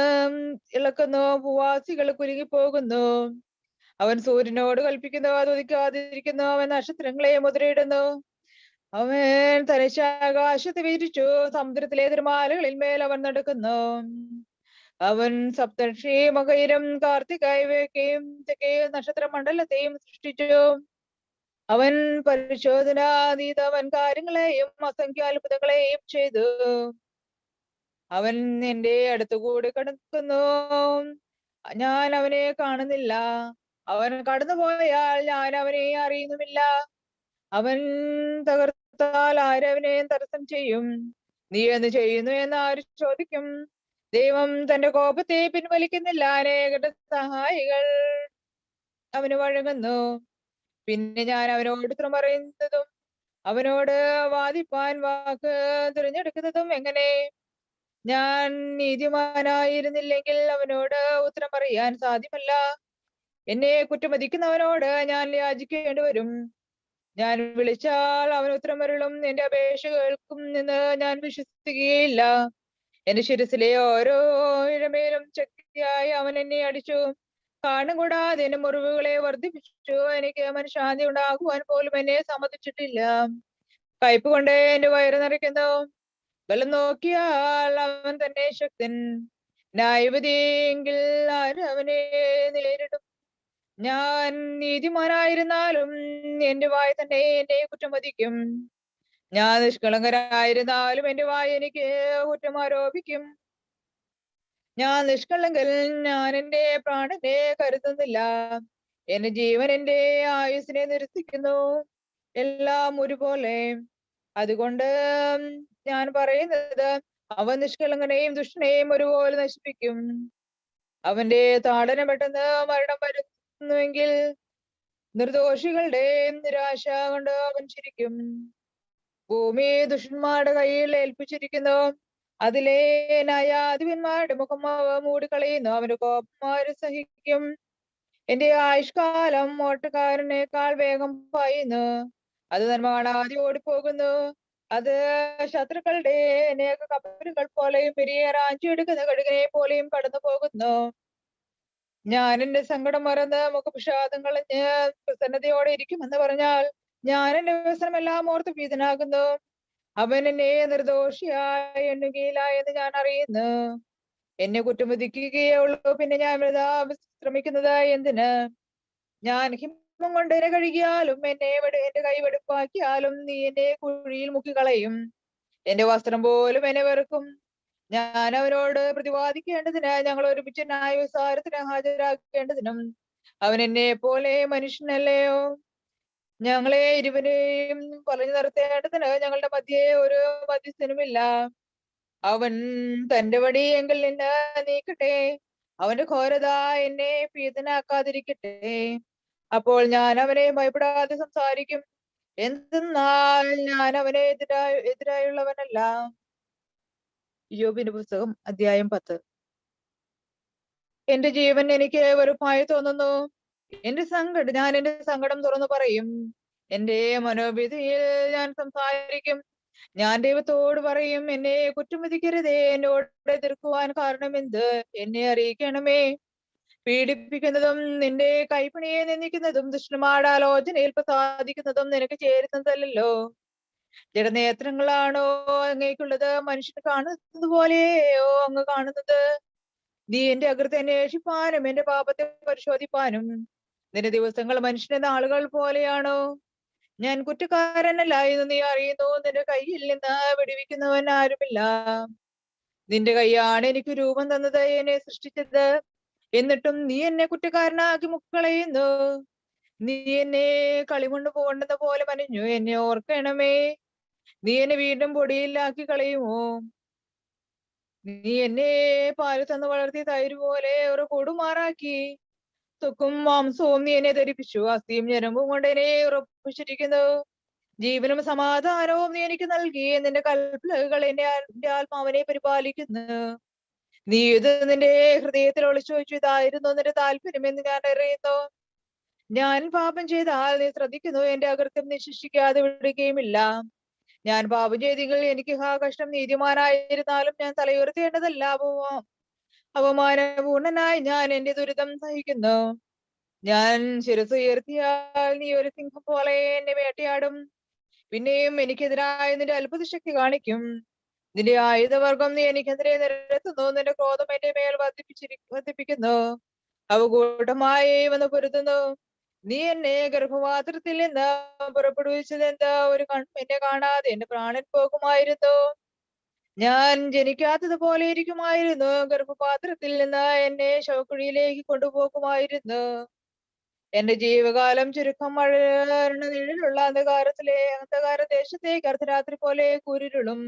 ഇളക്കുന്നു. ഭൂവാസികൾ കുലുങ്ങിപ്പോകുന്നു. അവൻ സൂര്യനോട് കൽപ്പിക്കുന്നു, അത് ഉദിക്കാതിരിക്കുന്നു. അവൻ നക്ഷത്രങ്ങളെ മുദ്രയിടുന്നു. അവൻ തനിച്ച് ആകാശത്തെ വിരിച്ചു. സമുദ്രത്തിലെ തിരമാലകളിൽ മേൽ അവൻ നടക്കുന്നു. അവൻ സപ്തർഷി മകയിരം കാർത്തികയും തെക്കയും നക്ഷത്രമണ്ഡലത്തെയും സൃഷ്ടിച്ചു. അവൻ പരിശോധനാതീത അവൻ കാര്യങ്ങളെയും അസംഖ്യ അത്ഭുതങ്ങളെയും ചെയ്തു. അവൻ എന്റെ അടുത്തുകൂടി കടക്കുന്നു, ഞാൻ അവനെ കാണുന്നില്ല. അവൻ കടന്നുപോയാൽ ഞാൻ അവനെ അറിയുന്നുമില്ല. അവൻ തകർത്താൽ ആരവനെ തടസ്സം ചെയ്യും? നീ എന്ന് ചെയ്യുന്നു എന്ന് ആര് ചോദിക്കും? ദൈവം തന്റെ കോപത്തെ പിൻവലിക്കുന്നില്ല. അനേകരുടെ സഹായികൾ അവന് വഴങ്ങുന്നു. പിന്നെ ഞാൻ അവനോട് ഉത്തരം പറയുന്നതും അവനോട് വാദിപ്പാൻ വാക്ക് തിരഞ്ഞെടുക്കുന്നതും എങ്ങനെ? ഞാൻ നീതിമാനായിരുന്നില്ലെങ്കിൽ അവനോട് ഉത്തരം പറയാൻ സാധ്യമല്ല. എന്നെ കുറ്റമതിക്കുന്നവനോട് ഞാൻ യാചിക്കേണ്ടി വരും. ഞാൻ വിളിച്ചാൽ അവൻ ഉത്തരം വരളും. എന്റെ അപേക്ഷ കേൾക്കും എന്ന് ഞാൻ വിശ്വസിക്കുകയില്ല. എന്റെ ശിരസിലെ ഓരോ ഇഴമേലും ശക്തിയായി അവൻ എന്നെ അടിച്ചു. കാണും കൂടാതെ എന്റെ മുറിവുകളെ വർദ്ധിപ്പിച്ചു. എനിക്ക് മനഃശാന്തി ഉണ്ടാകുവാൻ പോലും എന്നെ സമ്മതിച്ചിട്ടില്ല. കയ്പ് കൊണ്ട് എന്റെ വയറ് നിറയ്ക്കുന്നു. ബലം നോക്കിയാൽ അവൻ തന്നെ ശക്തൻ. ന്യായവിധിയെങ്കിൽ ആര് അവനെ നേരിടും? ഞാൻ നീതിമാനായിരുന്നാലും എന്റെ വായ തന്നെ എന്നെ കുറ്റം വധിക്കും. ഞാൻ നിഷ്കളങ്കരായിരുന്നാലും എന്റെ വായ എനിക്ക് കുറ്റം ആരോപിക്കും. ഞാൻ നിഷ്കളങ്കൻ, ഞാൻ എന്റെ പ്രാണനെ കരുതുന്നില്ല. എന്റെ ജീവൻ എന്റെ ആയുസ്സിനെ നിരസിക്കുന്നു. എല്ലാം ഒരുപോലെ. അതുകൊണ്ട് ഞാൻ പറയുന്നത്, അവൻ നിഷ്കളങ്കനെയും ദുഷ്ടനെയും ഒരുപോലെ നശിപ്പിക്കും. അവന്റെ താടന പെട്ടെന്ന് മരണം വരുന്നുവെങ്കിൽ നിർദോഷികളുടെ നിരാശ കൊണ്ട് അവൻ ചിരിക്കും. ഭൂമി ദുഷ്ടന്മാരുടെ കയ്യിൽ ഏൽപ്പിച്ചിരിക്കുന്നു. അതിലെ ന്യായാധിപന്മാരുടെ മുഖം അവ മൂടിക്കളയുന്നു. അവന്റെ കോപന്മാര് സഹിക്കും. എന്റെ ആയുഷ്കാലം ഓട്ടക്കാരനേക്കാൾ വേഗം പായുന്നു. അത് നന്മ കാണാതെ ഓടിപ്പോകുന്നു. അത് ശത്രുക്കളുടെ അനേക കപ്പലുകൾ പോലെയും പെരിയ റാഞ്ചിയെടുക്കുന്ന കടുകിനെ പോലെയും കടന്നു പോകുന്നു. ഞാൻ എന്റെ സങ്കടം മറന്ന് മുഖവിഷാദം കളഞ്ഞ് പ്രസന്നതയോടെ ഇരിക്കുമെന്ന് പറഞ്ഞാൽ ഞാൻ എന്റെ വ്യസനമെല്ലാം ഓർത്ത് ഭീതനാകുന്നു. അവൻ എന്നെ നിർദോഷിയായി എണ്ണുകയില്ല എന്ന് ഞാൻ അറിയുന്നു. എന്നെ കുറ്റം വിധിക്കുകയേ ഉള്ളൂ. പിന്നെ ഞാൻ ശ്രമിക്കുന്നത് എന്തിന്? ഞാൻ ഹിമം കൊണ്ട് എന്നെ കഴുകിയാലും എന്റെ കൈ വെടുപ്പാക്കിയാലും നീ എന്നെ കുഴിയിൽ മുക്കിക്കളയും. എന്റെ വസ്ത്രം പോലും എന്നെ വെറുക്കും. ഞാൻ അവനോട് പ്രതിവാദിക്കേണ്ടതിന്, ഞങ്ങൾ ഒരുമിച്ച് ന്യായവിസ്താരത്തിന് ഹാജരാക്കേണ്ടതിനും അവൻ എന്നെ പോലെ മനുഷ്യനല്ലയോ? ഞങ്ങളെ ഇരുവരെയും പറഞ്ഞു നിർത്തേണ്ടതിന് ഞങ്ങളുടെ മധ്യേ ഒരു മധ്യസ്ഥനുമില്ല. അവൻ തന്റെ വടി എങ്കിൽ നിന്ന് നീക്കട്ടെ. അവന്റെ ഘോരത എന്നെ ഭീതനാക്കാതിരിക്കട്ടെ. അപ്പോൾ ഞാൻ അവനെ ഭയപ്പെടാതെ സംസാരിക്കും. എന്തെന്നാൽ ഞാൻ അവനെ എതിരായുള്ളവനല്ല. യോബിന്റെ പുസ്തകം അധ്യായം 10. എന്റെ ജീവൻ എനിക്ക് വെറുപ്പായി തോന്നുന്നു. ഞാൻ എന്റെ സങ്കടം തുറന്നു പറയും. എന്റെ മനോഭീതിയിൽ ഞാൻ സംസാരിക്കും. ഞാൻ ദൈവത്തോട് പറയും, എന്നെ കുറ്റം വിധിക്കരുതേ. എന്നോട് എതിർക്കുവാൻ കാരണം എന്ത്? എന്നെ അറിയിക്കണമേ. പീഡിപ്പിക്കുന്നതും നിന്റെ കൈപ്പണിയെ നിന്ദിക്കുന്നതും ദുഷ്ടന്മാരുടെ ആലോചനയിൽ പ്രസാദിക്കുന്നതും നിനക്ക് ചേരുന്നതല്ലോ. ജഡനേത്രങ്ങളാണോ അങ്ങേക്കുള്ളത്? മനുഷ്യന് കാണുന്നത് പോലെയോ അങ്ങ് കാണുന്നത്? നീ എന്റെ അകൃത്യം അന്വേഷിപ്പാനും എന്റെ പാപത്തെ പരിശോധിപ്പാനും നിന്റെ ദിവസങ്ങൾ മനുഷ്യന്റെ നാളുകൾ പോലെയാണോ? ഞാൻ കുറ്റക്കാരനല്ല എന്ന് നീ അറിയുന്നു. നിന്റെ കയ്യിൽ നിന്ന് വിടുവിക്കുന്നവൻ ആരുമില്ല. നിന്റെ കൈയാണ് എനിക്ക് രൂപം തന്നത്, എന്നെ സൃഷ്ടിച്ചത്. എന്നിട്ടും നീ എന്നെ കുറ്റക്കാരനാക്കി മുക്കളയുന്നു. നീ എന്നെ കളിമണ്ണ് പോകേണ്ടത് പോലെ മനഞ്ഞു. എന്നെ ഓർക്കണമേ. നീ എന്നെ വീണ്ടും പൊടിയിലാക്കി കളയുമോ? നീ എന്നെ പാല് തന്ന് വളർത്തി തൈര് പോലെ ഒരു കൂടുമാറാക്കി. ത്വക്കും മാംസവും നീ എന്നെ ധരിപ്പിച്ചു. അസ്ഥിയും ഞരമ്പും കൊണ്ട് എന്നെ ഉറപ്പിച്ചിരിക്കുന്നു. ജീവനും സമാധാനവും നീ എനിക്ക് നൽകി. നിന്റെ കൽപ്പനകൾ എന്റെ ആത്മാവിനെ പരിപാലിക്കുന്നു. നീ ഇത് നിന്റെ ഹൃദയത്തിൽ ഒളിച്ചു വെച്ചു. ഇതായിരുന്നു നിന്റെ താല്പര്യം എന്ന് ഞാൻ അറിയുന്നു. ഞാൻ പാപം ചെയ്താൽ നീ ശ്രദ്ധിക്കുന്നു. എന്റെ അകൃത്യം നീ ശിക്ഷിക്കാതെ വിടുകയുമില്ല. ഞാൻ പാപം ചെയ്തെങ്കിൽ എനിക്ക് കഷ്ടം. നീതിമാനായിരുന്നാലും ഞാൻ തലയുയർത്തേണ്ടതല്ല. അവമാനപൂർണനായി ഞാൻ എന്റെ ദുരിതം സഹിക്കുന്നു. ഞാൻ ശിരസ് ഉയർത്തിയാൽ നീ ഒരു സിംഹം പോലെ എന്നെ വേട്ടയാടും. പിന്നെയും എനിക്കെതിരായ നിന്റെ അത്ഭുത ശക്തി കാണിക്കും. നിന്റെ ആയുധവർഗം നീ എനിക്കെതിരെ നിരത്തുന്നു. നിന്റെ ക്രോധം എന്റെ മേൽ വർദ്ധിപ്പിക്കുന്നു. അവ കൂട്ടമായി വന്ന് പൊരുതുന്നു. നീ എന്നെ ഗർഭപാത്രത്തിൽ നിന്ന് പുറപ്പെടുവിച്ചത് എന്താ? ഒരു എന്നെ കാണാതെ എന്റെ പ്രാണൻ പോകുമായിരുന്നു. ഞാൻ ജനിക്കാത്തത് പോലെ ഇരിക്കുമായിരുന്നു. ഗർഭപാത്രത്തിൽ നിന്ന് എന്നെ ശവക്കുഴിയിലേക്ക് കൊണ്ടുപോകുമായിരുന്നു. എന്റെ ജീവകാലം ചുരുക്കം. നിഴലുള്ള അന്ധകാര ദേശത്തേക്ക് അർദ്ധരാത്രി പോലെ കൂരിരുളും.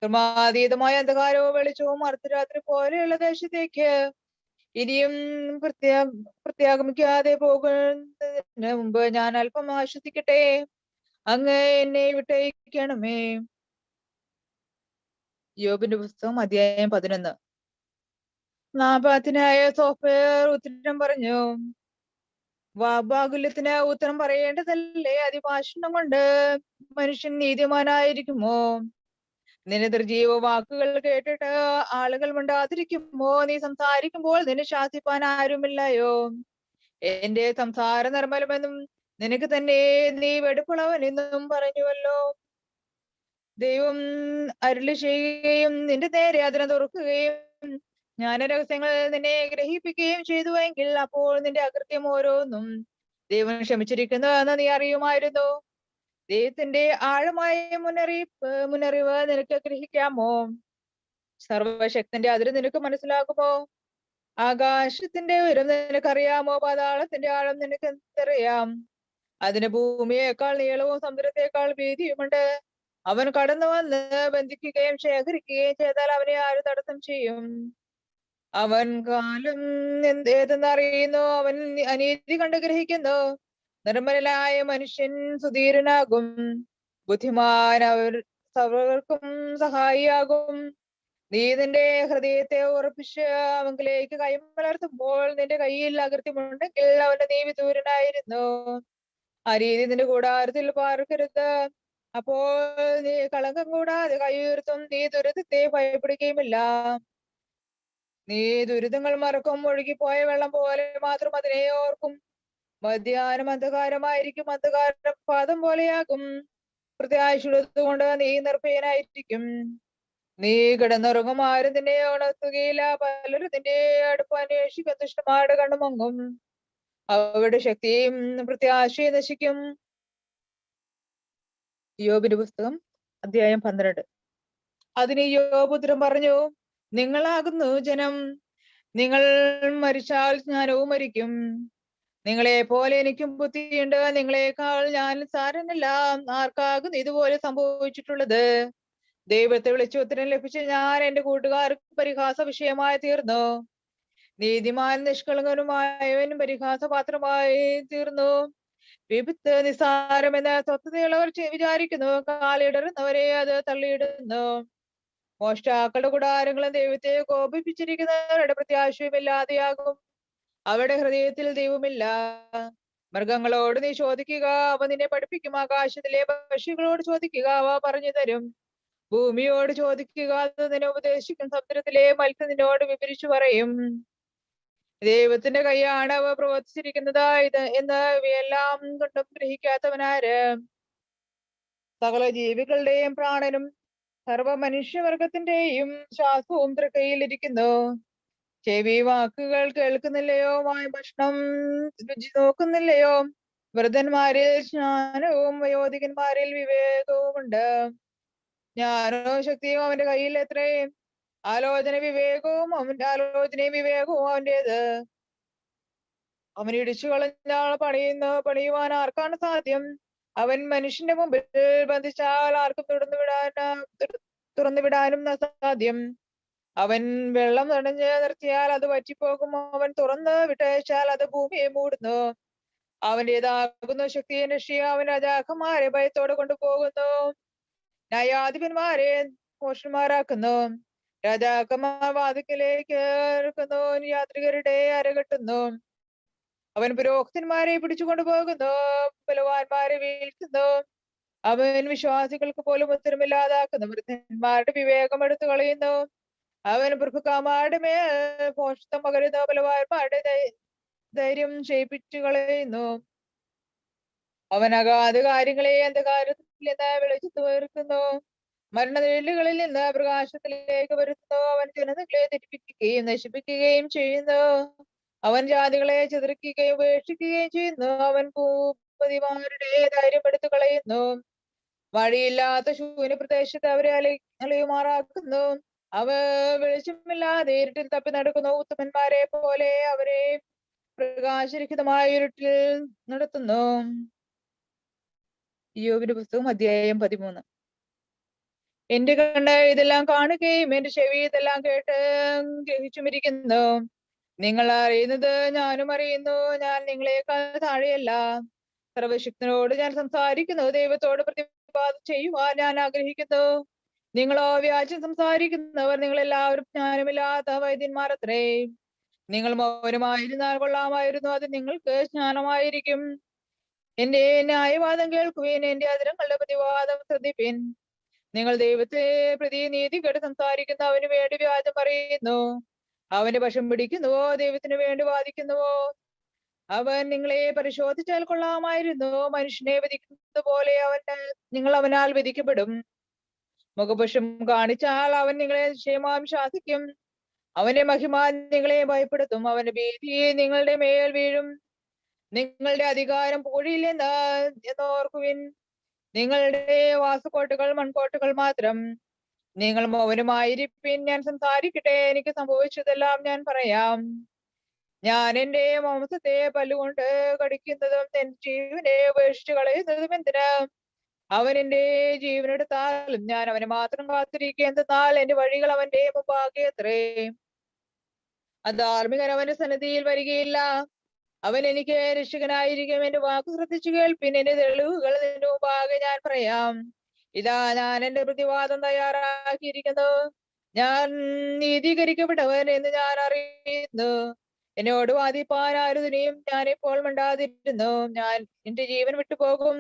ക്രമാതീതമായ അന്ധകാരവും വെളിച്ചവും അർദ്ധരാത്രി പോലെയുള്ള ദേശത്തേക്ക് ഇനിയും പ്രത്യാഗമിക്കാതെ പോകുന്നതിന് മുമ്പ് ഞാൻ അല്പം ആശ്വസിക്കട്ടെ. അങ്ങ് എന്നെ വിട്ടയക്കണമേ. യോബിന്റെ പുസ്തകം അധ്യായം 11. നാപാത്തിനായ സോഫർ ഉത്തരം പറഞ്ഞു. വാബാകുല്യത്തിന് ഉത്തരം പറയേണ്ടതല്ലേ? അതിഭാഷണം കൊണ്ട് മനുഷ്യൻ നീതിമാനായിരിക്കുമോ? നിന്റെ നിർജീവ വാക്കുകൾ കേട്ടിട്ട് ആളുകൾ മിണ്ടാതിരിക്കുമോ? നീ സംസാരിക്കുമ്പോൾ നിന്നെ ശാസിപ്പാൻ ആരുമില്ലയോ? എന്റെ സംസാര നിർമ്മലമെന്നും നിനക്ക് തന്നെ നീ വെടുപ്പുള്ളവൻ എന്നും പറഞ്ഞുവല്ലോ. ദൈവം അരുളി ചെയ്യുകയും നിന്റെ നേരെ അതിനെ തുറക്കുകയും ജ്ഞാനരഹസ്യങ്ങൾ നിന്നെ ഗ്രഹിപ്പിക്കുകയും ചെയ്തുവെങ്കിൽ അപ്പോൾ നിന്റെ അകൃത്യം ഓരോന്നും ദൈവം ക്ഷമിച്ചിരിക്കുന്നു എന്ന് നീ അറിയുമായിരുന്നു. ദൈവത്തിന്റെ ആഴമായ മുന്നറിവ് നിനക്ക് ഗ്രഹിക്കാമോ? സർവശക്തന്റെ അതിര് നിനക്ക് മനസ്സിലാകുമോ? ആകാശത്തിന്റെ ഉയരം നിനക്കറിയാമോ? പാതാളത്തിന്റെ ആഴം നിനക്ക് എന്തറിയാം? അതിന് ഭൂമിയേക്കാൾ നീളവും സമുദ്രത്തെക്കാൾ വീതിയുമുണ്ട്. അവൻ കടന്നു വന്ന് ബന്ധിക്കുകയും ശേഖരിക്കുകയും ചെയ്താൽ അവനെ ആര് തടസ്സം ചെയ്യും? അവൻ കാലം ഏതെന്നറിയുന്നു. അവൻ അനീതി കണ്ട് ഗ്രഹിക്കുന്നു. നിർമ്മലനായ മനുഷ്യൻ സുധീരനാകും. ബുദ്ധിമാൻ സർവർക്കും സഹായിയാകും. നീ നിന്റെ ഹൃദയത്തെ ഉറപ്പിച്ച് അവങ്കിലേക്ക് കൈമലർത്തുമ്പോൾ നിന്റെ കയ്യിൽ അകൃത്യമുണ്ടെങ്കിൽ അവന്റെ നീ വിദൂരനായിരുന്നു. ആ രീതി നിന്റെ കൂടാരത്തിൽ പാർക്കരുത്. അപ്പോൾ നീ കളങ്കം കൂടാതെ കൈ ഉയർത്തും. നീ ദുരിതത്തെ ഭയപ്പെടുകയുമില്ല. നീ ദുരിതങ്ങൾ മറക്കും. ഒഴുകിപ്പോയ വെള്ളം പോലെ മാത്രം അതിനെ ഓർക്കും. മധ്യാഹ്നം അന്ധകാരമായിരിക്കും. അന്ധകാരം പാദം പോലെയാകും. പ്രത്യാശയുള്ളത് കൊണ്ട് നീ നിർഭയനായിരിക്കും. നീ കിടന്നുറങ്ങും. ആരും നിന്നെ ഉണർത്തുകയില്ല. പലരും നിന്റെ അടുപ്പ് അന്വേഷിക്കും. ദുഷ്ടന്മാരുടെ കണ്ണുമങ്ങും. അവരുടെ ശക്തിയും പ്രത്യാശയും നശിക്കും. യോബിന്റെ പുസ്തകം അധ്യായം 12. അതിന് യോബ് ഉത്തരം പറഞ്ഞു, നിങ്ങളാകുന്നു ജനം. നിങ്ങൾ മരിച്ചാൽ ജ്ഞാനവും മരിക്കും. നിങ്ങളെ പോലെ എനിക്കും ബുദ്ധിയുണ്ട്. നിങ്ങളെക്കാൾ ഞാൻ സാരനല്ല. ആർക്കാകുന്നു ഇതുപോലെ സംഭവിച്ചിട്ടുള്ളത്? ദൈവത്തെ വിളിച്ച് ഉത്തരം ലഭിച്ച ഞാൻ എന്റെ കൂട്ടുകാർക്ക് പരിഹാസ വിഷയമായി തീർന്നു. നീതിമാൻ നിഷ്കളങ്കനുമായവൻ പരിഹാസപാത്രമായി തീർന്നു. വിപത്ത് നിസ്സാരമെന്ന് സ്വസ്ഥതയുള്ളവർ വിചാരിക്കുന്നു. കാലിടറുന്നവരെ അത് തള്ളിയിടുന്നു. മോഷ്ടാക്കളുടെ കൂടാരങ്ങളും ദൈവത്തെ കോപിപ്പിച്ചിരിക്കുന്നവരുടെ പ്രത്യാശയുമില്ലാതെയാകും. അവരുടെ ഹൃദയത്തിൽ ദൈവമില്ല. മൃഗങ്ങളോട് നീ ചോദിക്കുക, അവ നിന്നെ പഠിപ്പിക്കും. ആകാശത്തിലെ പക്ഷികളോട് ചോദിക്കുക, അവ പറഞ്ഞു തരും. ഭൂമിയോട് ചോദിക്കുക, അത് നിന്നെ ഉപദേശിക്കും. സമുദ്രത്തിലെ മത്സ്യം നിന്നോട് വിവരിച്ചു പറയും. ദൈവത്തിന്റെ കൈയാണ് അവ പ്രവർത്തിച്ചിരിക്കുന്നത് എന്ന് ഇവയെല്ലാം കൊണ്ടും ഗ്രഹിക്കാത്തവനാര്? സകല ജീവികളുടെയും പ്രാണനും സർവ മനുഷ്യവർഗത്തിന്റെയും ശ്വാസവും തൃക്കൈയിലിരിക്കുന്നു. ചെവി വാക്കുകൾ കേൾക്കുന്നില്ലയോ? വായ ഭക്ഷണം രുചി നോക്കുന്നില്ലയോ? വൃദ്ധന്മാരിൽ ജ്ഞാനവും വയോധികന്മാരിൽ വിവേകവുമുണ്ട്. ജ്ഞാനവും ശക്തിയും അവന്റെ കയ്യിൽ എത്രയും. ആലോചനയും വിവേകവും അവന്റേത്. അവൻ ഇടിച്ചു കളഞ്ഞ പണിയുവാൻ ആർക്കാണ് സാധ്യം? അവൻ മനുഷ്യന്റെ മുമ്പിൽ ബന്ധിച്ചാൽ ആർക്കും തുറന്നു വിടാനും സാധ്യം. അവൻ വെള്ളം തടഞ്ഞ് നിർത്തിയാൽ അത് വറ്റിപ്പോകും. അവൻ തുറന്ന് വിട്ടയച്ചാൽ അത് ഭൂമിയെ മൂടുന്നു. അവന്റേതാകുന്നു ശക്തിയും രക്ഷയും. അവൻ രാജാക്കന്മാരെ ഭയത്തോടെ കൊണ്ടുപോകുന്നു. ന്യായാധിപന്മാരെ ഭോഷന്മാരാക്കുന്നു. രാജാക്കന്മാർ വാതിക്കലേക്ക് ഇറക്കുന്നു. യാത്രികരുടെ അരകെട്ടുന്നു. അവൻ പുരോഹിതന്മാരെ പിടിച്ചു കൊണ്ടുപോകുന്നു. ബലവാന്മാരെ വീഴ്ത്തുന്നു. അവൻ വിശ്വാസികൾക്ക് പോലും ഉത്തരമില്ലാതാക്കുന്നു. വൃദ്ധന്മാരുടെ വിവേകം എടുത്തു കളയുന്നു. അവൻ പ്രഭുക്കന്മാരുടെ മേൽ ഭോഷത്വം പകരുന്നു. ബലവാന്മാരുടെ ധൈര്യം ക്ഷയിപ്പിച്ചു കളയുന്നു. അവൻ അഗാധ കാര്യങ്ങളെ അന്ധകാരത്തിൽ നിന്ന് വെളിച്ചത്ത് വരുത്തുന്നു. മരണനിഴലുകളിൽ നിന്ന് പ്രകാശത്തിലേക്ക് വരുത്തുന്നു. അവൻ ജനതകളെ തെറ്റിപ്പിക്കുകയും നശിപ്പിക്കുകയും ചെയ്യുന്നു. അവൻ ജാതികളെ ചിതറിക്കുകയും ഉപേക്ഷിക്കുകയും ചെയ്യുന്നു. അവൻ ഭൂപതിമാരുടെ ധൈര്യം എടുത്തു കളയുന്നു. വഴിയില്ലാത്ത ശൂന്യ പ്രദേശത്ത് അവരെ അലയുമാറാക്കുന്നു. അവ വെളിച്ചമില്ലാതെ ഇരുട്ടിൽ തപ്പി നടക്കുന്നു. ഉത്തമന്മാരെ പോലെ അവരെ പ്രകാശരഹിതമായ ഇരുട്ടിൽ നടത്തുന്നു. യോബിന്റെ പുസ്തകം അധ്യായം 13. എന്റെ കണ്ണ് ഇതെല്ലാം കാണുകയും എന്റെ ചെവി ഇതെല്ലാം കേട്ട് ഗ്രഹിച്ചുമിരിക്കുന്നു. നിങ്ങൾ അറിയുന്നത് ഞാനും അറിയുന്നു. ഞാൻ നിങ്ങളെക്കാൾ താഴെയല്ല. സർവശക്തനോട് ഞാൻ സംസാരിക്കുന്നു. ദൈവത്തോട് പ്രതിവാദം ചെയ്യുവാൻ ഞാൻ ആഗ്രഹിക്കുന്നു. നിങ്ങളോ വ്യാജം സംസാരിക്കുന്നവർ. നിങ്ങൾ എല്ലാവരും ജ്ഞാനമില്ലാത്ത വൈദ്യന്മാരത്രേ. നിങ്ങൾ മൗനമായിരുന്നാൽ കൊള്ളാമായിരുന്നു. അത് നിങ്ങൾക്ക് ജ്ഞാനമായിരിക്കും. എന്റെ ന്യായവാദം കേൾക്കുവിൻ. എന്റെ അതിരങ്ങളുടെ പ്രതിവാദം ശ്രദ്ധിപ്പിൻ. നിങ്ങൾ ദൈവത്തെ പ്രതി നീതികേട് സംസാരിക്കുന്ന അവന് വേണ്ടി വ്യാജം പറയുന്നു. അവന്റെ പക്ഷം പിടിക്കുന്നുവോ? ദൈവത്തിന് വേണ്ടി വാദിക്കുന്നുവോ? അവൻ നിങ്ങളെ പരിശോധിച്ചാൽ കൊള്ളാമായിരുന്നു. മനുഷ്യനെ വിധിക്കുന്നത് പോലെ നിങ്ങൾ അവനാൽ വിധിക്കപ്പെടും. മുഖപുഷം കാണിച്ചാൽ അവൻ നിങ്ങളെ നിശ്ചയമായും ശാസിക്കും. അവന്റെ മഹിമ നിങ്ങളെ ഭയപ്പെടുത്തും. അവന്റെ ഭീതി നിങ്ങളുടെ മേൽ വീഴും. നിങ്ങളുടെ അധികാരം പൂഴിയില്ലെന്ന് എന്നോർക്കുവിൻ. നിങ്ങളുടെ വാസക്കോട്ടുകൾ മൺകോട്ടുകൾ മാത്രം. നിങ്ങൾ മൗനമായിരിപ്പിൻ, ഞാൻ സംസാരിക്കട്ടെ. എനിക്ക് സംഭവിച്ചതെല്ലാം ഞാൻ പറയാം. ഞാൻ എന്റെ മാംസത്തെ പല്ലുകൊണ്ട് കടിക്കുന്നതും എന്റെ ജീവനെ ഉപേക്ഷിച്ച് കളയുന്നതും എന്തിന്? അവൻ എന്റെ ജീവനെടുത്താലും ഞാൻ അവനെ മാത്രം കാത്തിരിക്കുന്നതിനാൽ എന്റെ വഴികൾ അവന്റെ മുമ്പാകെ അത്രേ. അധാർമികൻ അവന്റെ സന്നിധിയിൽ വരികയില്ല. അവൻ എനിക്ക് രക്ഷകനായിരിക്കും. എന്റെ വാക്ക് ശ്രദ്ധിച്ചു കേൾപ്പിൻ. എന്റെ തെളിവുകൾ നിന്റെ മുമ്പാകെ ഞാൻ പറയാം. ഇതാ ഞാൻ എന്റെ പ്രതിവാദം തയ്യാറാക്കിയിരിക്കുന്നു. ഞാൻ നീതീകരിക്കപ്പെട്ടവൻ എന്ന് ഞാൻ അറിയുന്നു. എന്നോട് വാദിപ്പാൻ ആരുതിനെയും ഞാൻ ഇപ്പോൾ മിണ്ടാതിരുന്നു. ഞാൻ എന്റെ ജീവൻ വിട്ടുപോകും.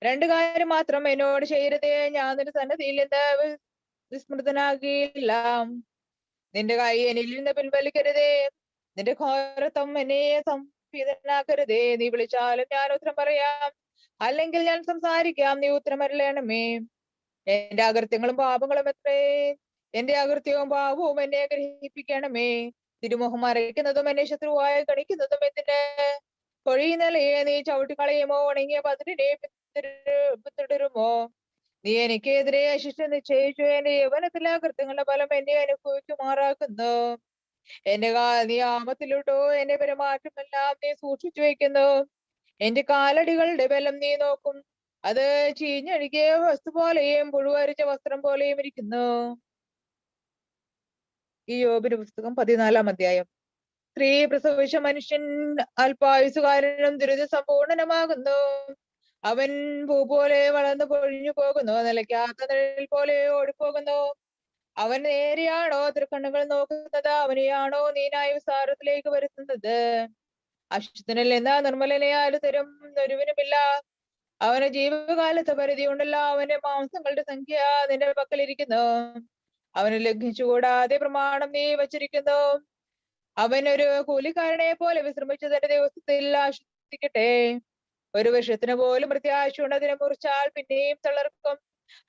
2 കാര്യം മാത്രം എന്നോട് ചെയ്യരുതേ. ഞാൻ നിന്റെ സന്നദ്ധിയിൽ നിന്ന് വിസ്മൃതനാകില്ല. നിന്റെ കൈ എന്നിൽ നിന്ന് പിൻവലിക്കരുതേ. നിന്റെ ഘോരത്വം എന്നെ സംഭീതനാക്കരുതേ. നീ വിളിച്ചാലും ഞാൻ ഉത്തരം പറയാം, അല്ലെങ്കിൽ ഞാൻ സംസാരിക്കാം. നീ ഉത്തരം അരുളണമേ. എന്റെ അകൃത്യങ്ങളും പാപങ്ങളും എത്രേ! എന്റെ അകൃത്യവും പാപവും എന്നെ ഗ്രഹിപ്പിക്കണമേ. തിരുമുഖം മറയ്ക്കുന്നതും എന്നെ ശത്രുവായി ഗണിക്കുന്നതും എന്തിന്? കൊഴിയുന്നലയെ നീ ചവിട്ടിക്കളയുമോ? ഉണങ്ങിയ പതിരിനെ പിന്തുടരുമോ? നീ എനിക്കെതിരെ ശിക്ഷ നിശ്ചയിച്ചു. എന്റെ യൗവനത്തിലെ അകൃത്യങ്ങളുടെ ഫലം എന്നെ അനുഭവിക്കുമാറാക്കുന്നു. എന്റെ നീ ആമത്തിലിട്ടോ. എന്റെ പെരുമാറ്റമെല്ലാം നീ സൂക്ഷിച്ചു വെക്കുന്നു. എന്റെ കാലടികളുടെ ബലം നീ നോക്കും. അത് ചീഞ്ഞഴുകിയ വസ്തു പോലെയും പുഴുവരിച്ച വസ്ത്രം പോലെയും ഇരിക്കുന്നു. ഈ യോബിന്റെ പുസ്തകം 14-ാം അധ്യായം. സ്ത്രീ പ്രസവിച്ച മനുഷ്യൻ അല്പായുസുകാരനും ദുരിത സമ്പൂർണനുമാകുന്നു. അവൻ പൂ പോലെ വളർന്നു പൊഴിഞ്ഞു പോകുന്നു. നിലയ്ക്കാത്ത നിഴൽ പോലെ ഓടിപ്പോകുന്നു. അവൻ നേരെയാണോ തൃക്കണ്ണുകൾ നോക്കുന്നത്? അവനെയാണോ നീ ന്യായവിസ്താരത്തിലേക്ക് വരുത്തുന്നത്? അശുദ്ധനിൽ നിന്ന് നിർമ്മലനെ ആര് തരും? ഒരുവനുമില്ല. അവന് ജീവകാലത്ത് പരിധി ഉണ്ടല്ലോ. അവന്റെ മാംസങ്ങളുടെ സംഖ്യ നിന്റെ പക്കലിരിക്കുന്നു. അവന് ലംഘിച്ചുകൂടാതെ പ്രമാണം നീ വച്ചിരിക്കുന്നു. അവൻ ഒരു കൂലിക്കാരനെ പോലെ വിശ്രമിച്ചതിന്റെ ദിവസത്തിൽ ആശ്വസിക്കട്ടെ. ഒരു വർഷത്തിന് പോലും പ്രത്യാശയുണ്ട്. അതിനെ മുറിച്ചാൽ പിന്നെയും തളർക്കും.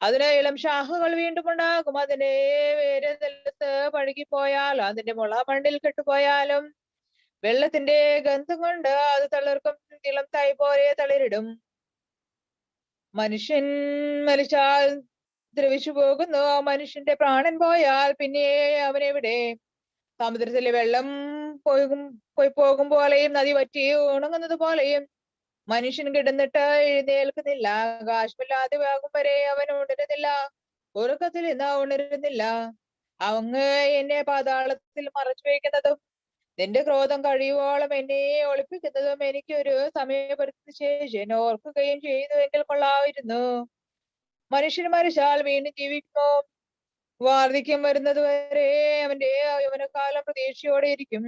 അതിന് ഇളം ശാഖകൾ വീണ്ടും ഉണ്ടാകും. അതിന്റെ വേര് നിലത്ത് പഴുകിപ്പോയാലും അതിന്റെ മുള മണ്ണിൽ കെട്ടുപോയാലും വെള്ളത്തിന്റെ ഗന്ധം കൊണ്ട് അത് തളർക്കും. ഇളം തൈ പോലെ തളിരിടും. മനുഷ്യൻ മരിച്ചാൽ ദ്രവിച്ചു പോകുന്നു. മനുഷ്യന്റെ പ്രാണൻ പോയാൽ പിന്നെ അവനെവിടെ? സമുദ്രത്തിലെ വെള്ളം പോയി പോകും പോലെയും നദി വറ്റി ഉണങ്ങുന്നത് പോലെയും മനുഷ്യൻ കിടന്നിട്ട് എഴുന്നേൽക്കുന്നില്ല. ആകാശമില്ലാതെ ആകും വരെ അവൻ ഉണരുന്നില്ല. ഉറക്കത്തിൽ നിന്ന് ഉണരുന്നില്ല. അങ്ങ് എന്നെ പാതാളത്തിൽ മറച്ചു വയ്ക്കുന്നതും നിന്റെ ക്രോധം കഴിയുവോളം എന്നെ ഒളിപ്പിക്കുന്നതും എനിക്കൊരു സമയപ്പെടുത്തിയ ശേഷം ഓർക്കുകയും ചെയ്യുന്നുവെങ്കിൽ കൊള്ളാമായിരുന്നു. മനുഷ്യൻ മരിച്ചാൽ വീണ്ടും ജീവിക്കുമോ? വാർദ്ധക്യം വരുന്നത് വരെ അവന്റെ യൗവനകാലം പ്രതീക്ഷയോടെ ഇരിക്കും.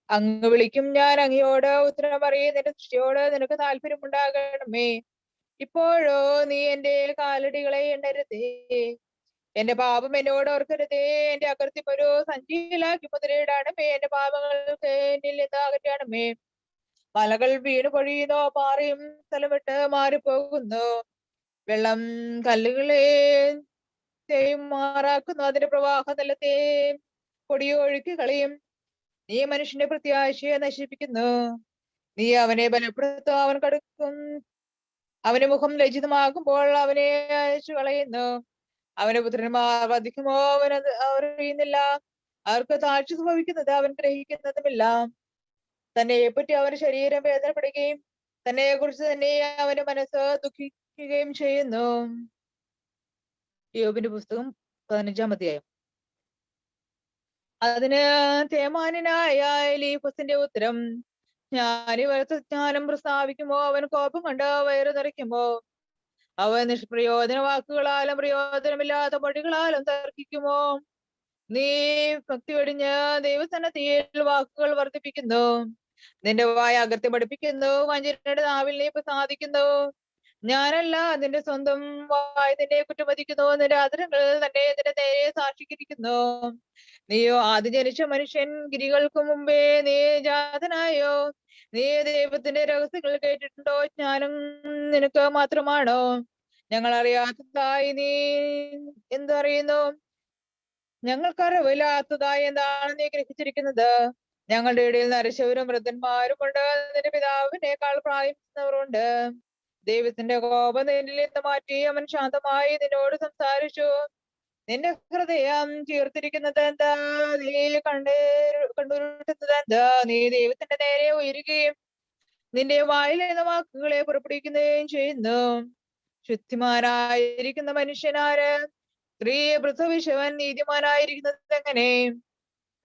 അങ്ങ് വിളിക്കും, ഞാൻ അങ്ങയോട് ഉത്തരം പറയും. നിന്റെ ദൃഷ്ടിയോട് നിനക്ക് താല്പര്യമുണ്ടാകണമേ. ഇപ്പോഴോ നീ എന്റെ കാലടികളെ എണ്ണരുതേ. എന്റെ പാപം എന്നോട് ഓർക്കരുതേ. എന്റെ അകൃത്യം ഒരു സഞ്ചിയിലാക്കി മുദ്രയിടണമേ. എന്റെ പാപങ്ങൾക്ക് എന്നിൽ നിന്ന് അകറ്റണമേ. മലകൾ വീണു പൊഴിയുന്നു. പാറയും സ്ഥലം വിട്ട് മാറിപ്പോകുന്നു. വെള്ളം കല്ലുകളെ മാറാക്കുന്നു. അതിന്റെ പ്രവാഹം നിലത്തെ പൊടിയൊഴുക്കി കളയും. നീ മനുഷ്യന്റെ പ്രത്യാശയെ നശിപ്പിക്കുന്നു. നീ അവനെ ബലപ്പെടുത്തും. അവൻ കടുക്കും. അവന്റെ മുഖം ലജ്ജിതമാകുമ്പോൾ അവനെ അയച്ചു കളയുന്നു. അവന്റെ പുത്രന്മാർ വധിക്കുമോ? അവനത് അറിയുന്നില്ല. അവർക്ക് താഴ്ച സംഭവിക്കുന്നത് അവൻ ഗ്രഹിക്കുന്നതുമില്ല. തന്നെ പറ്റി അവന്റെ ശരീരം വേദനപ്പെടുകയും തന്നെ കുറിച്ച് തന്നെ അവന്റെ മനസ്സ് ദുഃഖിക്കുകയും ചെയ്യുന്നു. യോബിന്റെ പുസ്തകം 15-ാം അധ്യായം. അതിന് തേമാനായ എലീഫസിന്റെ ഉത്തരം, ഞാൻ ഇവർക്ക് ജ്ഞാനം പ്രസ്താവിക്കുമോ? അവൻ കോപം കണ്ട് വയറ് നിറയ്ക്കുമോ? അവൻ നിഷ്പ്രയോജന വാക്കുകളാലും പ്രയോജനമില്ലാത്ത മൊഴികളാലും തർക്കിക്കുമോ? നീ ഭക്തി വെടിഞ്ഞ് ദൈവസന്നദ്ധിയിൽ വാക്കുകൾ വർദ്ധിപ്പിക്കുന്നു. നിന്റെ വായ അകൃത്യം പഠിപ്പിക്കുന്നു. വഞ്ചനയുടെ നാവിൽ നീ പ്രസാദിക്കുന്നു. ഞാനല്ല നിന്റെ സ്വന്തം വായ് നിന്നെ കുറ്റമതിക്കുന്നു, നിന്റെ ആദരങ്ങൾ തന്നെ നിന്റെ നേരെ സാക്ഷിക്കിരിക്കുന്നു. നീയോ ആദ്യ ജനിച്ച മനുഷ്യൻ, ഗിരികൾക്ക് മുമ്പേ നീ ജാതനായോ? നീ ദൈവത്തിന്റെ രഹസ്യങ്ങൾ കേട്ടിട്ടുണ്ടോ? ജ്ഞാനം നിനക്ക് മാത്രമാണോ? ഞങ്ങൾ അറിയാത്തതായി നീ എന്തറിയുന്നു? ഞങ്ങൾക്കറിവില്ലാത്തതായി എന്താണ് നീ ഗ്രഹിച്ചിരിക്കുന്നത്? ഞങ്ങളുടെ ഇടയിൽ നരശവരും വൃദ്ധന്മാരും കൊണ്ട് നിന്റെ പിതാവിനേക്കാൾ പ്രായം ചെന്നവരുണ്ട്. ദൈവത്തിന്റെ കോപം നിന്നിൽ നിന്ന് മാറ്റി അവൻ ശാന്തമായി നിന്നോട് സംസാരിച്ചു. നിന്റെ ഹൃദയം ചീർത്തിരിക്കുന്നത് എന്താ? നീ കണ്ടുരുട്ടുന്നത് എന്താ? നീ ദൈവത്തിന്റെ നേരെ ഉയരുകയും നിന്റെ വായിൽ നിന്ന് വാക്കുകളെ പുറപ്പെടുവിക്കുകയും ചെയ്യുന്നു. ശുദ്ധിമാനായിരിക്കുന്ന മനുഷ്യനാര്? സ്ത്രീ പ്രസവിച്ചവൻ നീതിമാനായിരിക്കുന്നത് എങ്ങനെ?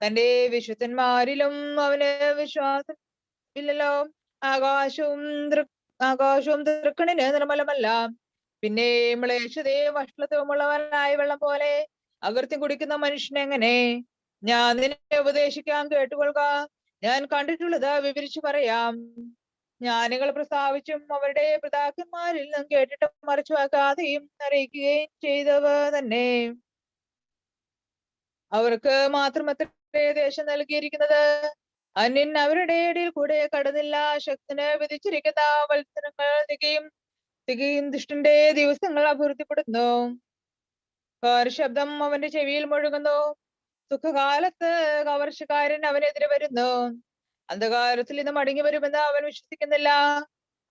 തന്റെ വിശുദ്ധന്മാരിലും അവന് വിശ്വാസം ഇല്ലല്ലോ. ആകാശവും തൃക്കണിന് നിർമ്മലമല്ല. പിന്നെ മ്ലേച്ഛതയെ വഷളത്വമുള്ളവനായ വെള്ളം പോലെ അകൃത്യം കുടിക്കുന്ന മനുഷ്യൻ എങ്ങനെ? ഞാൻ നിന്നെ ഉപദേശിക്കാം, കേട്ടുകൊള്ളുക. ഞാൻ കണ്ടിട്ടുള്ളത് വിവരിച്ചു പറയാം. ജ്ഞാനികൾ പ്രസ്താവിച്ചും അവരുടെ പിതാക്കന്മാരിൽ നിന്നും കേട്ടിട്ടും മറിച്ചു വെക്കാതെയും അറിയിക്കുകയും ചെയ്തവ തന്നെ. അവർക്ക് മാത്രമത്രേ ദേശം നൽകിയിരിക്കുന്നത്. അന്യൻ അവരുടെ ഇടയിൽ കൂടെ കടന്നില്ല. ശക്തന് വിധിച്ചിരിക്കുന്ന മത്സരങ്ങൾ തികയും ദുഷ്ടന്റെ ദിവസങ്ങൾ അഭിവൃദ്ധിപ്പെടുന്നു. ശബ്ദം അവന്റെ ചെവിയിൽ മുഴങ്ങുന്നു. സുഖകാലത്ത് കവർച്ചക്കാരൻ അവനെതിരെ വരുന്നു. അന്ധകാരത്തിൽ നിന്ന് മടങ്ങി വരുമെന്ന് അവൻ വിശ്വസിക്കുന്നില്ല.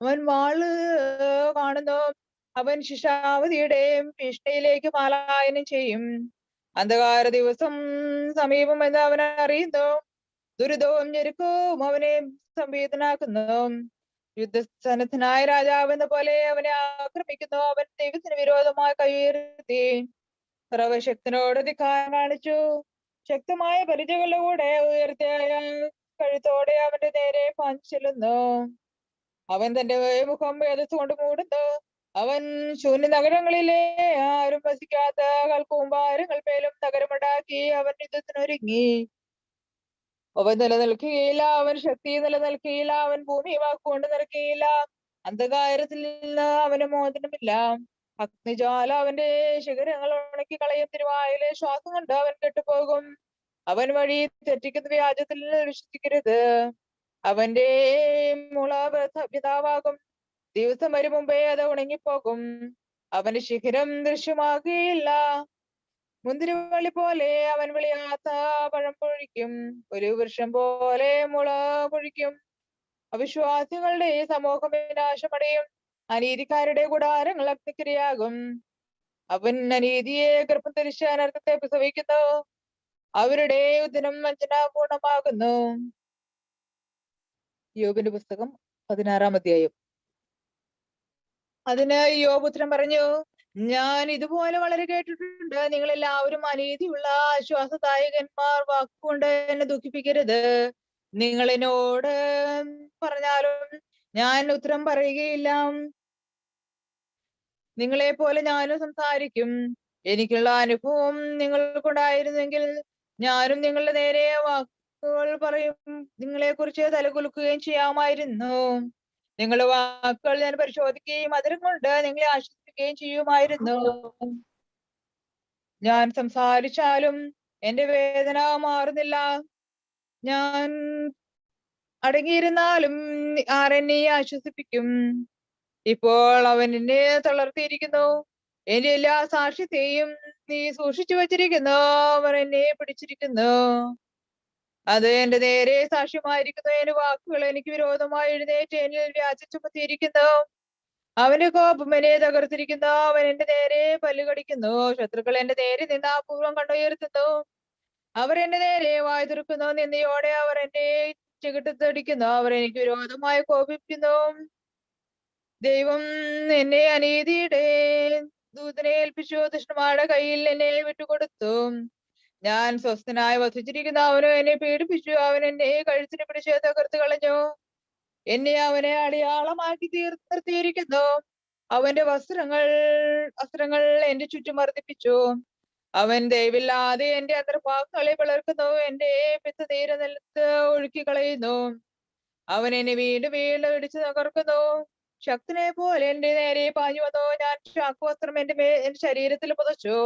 അവൻ വാള് കാണുന്നു. അവൻ ശിക്ഷാവധിയുടെയും ഭീഷണിയിലേക്ക് പലായനം ചെയ്യും. അന്ധകാര ദിവസം സമീപമെന്ന് അവൻ അറിയുന്നു. ദുരിതവും ഞെരുക്കവും അവനെ സംവേദനാക്കുന്നു. യുദ്ധസന്നദ്ധനായ രാജാവ് എന്ന പോലെ അവനെ ആക്രമിക്കുന്നു. അവൻ ദൈവത്തിന് വിരോധമായി കൈ ഉയർത്തി സർവശക്തനോട് ധിക്കാരം കാണിച്ചു. ശക്തമായ പരിചകളുടെ കൂടെ ഉയർത്തിയ കഴുത്തോടെ അവന്റെ നേരെ പാഞ്ഞു ചെല്ലുന്നു. അവൻ തന്റെ മുഖം വേദസ് കൊണ്ട് മൂടുന്നു. അവൻ ശൂന്യ നഗരങ്ങളിലെ ആരും വസിക്കാത്ത കൽക്കൂമ്പാരങ്ങൾ മേലും നഗരമുണ്ടാക്കി അവൻ യുദ്ധത്തിനൊരുങ്ങി. അവൻ നിലനിൽക്കുകയില്ല. അവൻ ശക്തി നിലനിൽക്കുകയില്ല. അവൻ ഭൂമി വാക്കുകൊണ്ട് നിറയ്ക്കുകയില്ല. അന്ധകാരത്തിൽ നിന്ന് അവന് മോചനമില്ല. അഗ്നിജ്വാല അവന്റെ ശിഖരങ്ങൾ ഉണക്കി കളയും. തിരുവായിലെ ശ്വാസം കൊണ്ട് അവൻ കെട്ടുപോകും. അവൻ വഴി തെറ്റിക്കുന്ന വ്യാജത്തിൽ വിശ്വസിക്കരുത്. അവന്റെ മുള പിതാവാകും. ദിവസം വരും മുമ്പേ അത് ഉണങ്ങിപ്പോകും. അവന്റെ ശിഖരം ദൃശ്യമാകുകയില്ല. മുന്തിരിവള്ളി പോലെ അവൻ വിളിയാത്ത പഴം പൊഴിക്കും. ഒരു വൃക്ഷം പോലെ മുള പൊഴിക്കും. അവിശ്വാസികളുടെ സമൂഹം വിനാശമടയും. അനീതിക്കാരുടെ കൂടാരങ്ങൾ അഗ്നിക്കിരയാകും. അവൻ അനീതിയെ ഗർഭം ധരിച്ച് അനർത്ഥത്തെ പ്രസവിക്കുന്നു. അവരുടെ ഉദരം വഞ്ചനാപൂർണമാകുന്നു. യോബിന്റെ പുസ്തകം 16-ാം അധ്യായം. അതിന് യോബ് ഉത്തരം പറഞ്ഞു, ഞാൻ ഇതുപോലെ വളരെ കേട്ടിട്ടുണ്ട്. നിങ്ങൾ എല്ലാവരും അനീതിയുള്ള ആശ്വാസദായകന്മാർ. വാക്കുകൊണ്ട് എന്നെ ദുഃഖിപ്പിക്കരുത്. നിങ്ങൾ എന്നോട് പറഞ്ഞാലും ഞാൻ ഉത്തരം പറയുകയില്ല. നിങ്ങളെ പോലെ ഞാനും സംസാരിക്കും. എനിക്കുള്ള അനുഭവം നിങ്ങൾക്കുണ്ടായിരുന്നെങ്കിൽ ഞാനും നിങ്ങളുടെ നേരെ വാക്കുകൾ പറയും. നിങ്ങളെ കുറിച്ച് തലകുലുക്കുകയും ചെയ്യാമായിരുന്നു. നിങ്ങളുടെ വാക്കുകൾ ഞാൻ പരിശോധിക്കുകയും അതിരം കൊണ്ട് നിങ്ങളെ ആശ്വസിപ്പിക്കുകയും ചെയ്യുമായിരുന്നു. ഞാൻ സംസാരിച്ചാലും എന്റെ വേദന മാറുന്നില്ല. ഞാൻ അടങ്ങിയിരുന്നാലും ആരെന്നെ ആശ്വസിപ്പിക്കും. ഇപ്പോൾ അവൻ എന്നെ തളർത്തിയിരിക്കുന്നു. എന്റെ എല്ലാ സാക്ഷ്യത്തെയും നീ സൂക്ഷിച്ചു വച്ചിരിക്കുന്നു. അവർ എന്നെ പിടിച്ചിരിക്കുന്നു. അത് എന്റെ നേരെ സാക്ഷ്യമായിരിക്കുന്നു. എന്റെ വാക്കുകൾ എനിക്ക് വിരോധമായി എഴുന്നേറ്റ് എന്നിൽ വ്യാജ ചുമത്തിയിരിക്കുന്നു. അവന്റെ കോപം എന്നെ തകർത്തിരിക്കുന്നു. അവൻ എന്റെ നേരെ പല്ലുകടിക്കുന്നു. ശത്രുക്കൾ എന്റെ നേരെ നിന്ന് അപൂർവം കണ്ടുയർത്തുന്നു. അവർ എന്റെ നേരെ വായ് തുറക്കുന്നു. നിന്നയോടെ അവർ എന്നെ ചെകിട്ടത്തടിക്കുന്നു. അവർ എനിക്ക് വിരോധമായി കോപിക്കുന്നു. ദൈവം എന്നെ അനീതിയുടെ ദൂതനെ ഏൽപ്പിച്ചു. ദുഷ്ടന്മാരുടെ കയ്യിൽ എന്നെ വിട്ടുകൊടുത്തു. ഞാൻ സ്വസ്ഥനായി വസിച്ചിരിക്കുന്ന അവനും എന്നെ പീഡിപ്പിച്ചു. അവൻ എന്നെ കഴുത്തിന് പിടിച്ച് തകർത്ത് കളഞ്ഞു. എന്നെ അവനെ അടയാളമാക്കി നിർത്തിയിരിക്കുന്നു. അവന്റെ വസ്ത്രങ്ങൾ എന്റെ ചുറ്റും വർദ്ധിപ്പിച്ചു. അവൻ ദയവില്ലാതെ എന്റെ അന്തർഭാഗങ്ങളെ പിളർക്കുന്നു. എന്റെ പിത്തനീര് നിലത്ത് ഒഴുക്കി കളയുന്നു. അവൻ എന്നെ വീണ്ടും വീണ്ടും ഇടിച്ചു തകർക്കുന്നു. ശക്തനെ പോലെ എന്റെ നേരെ പാഞ്ഞു വന്നോ. ഞാൻ ചാക്കുവസ്ത്രം എന്റെ ശരീരത്തിൽ പുതച്ചു.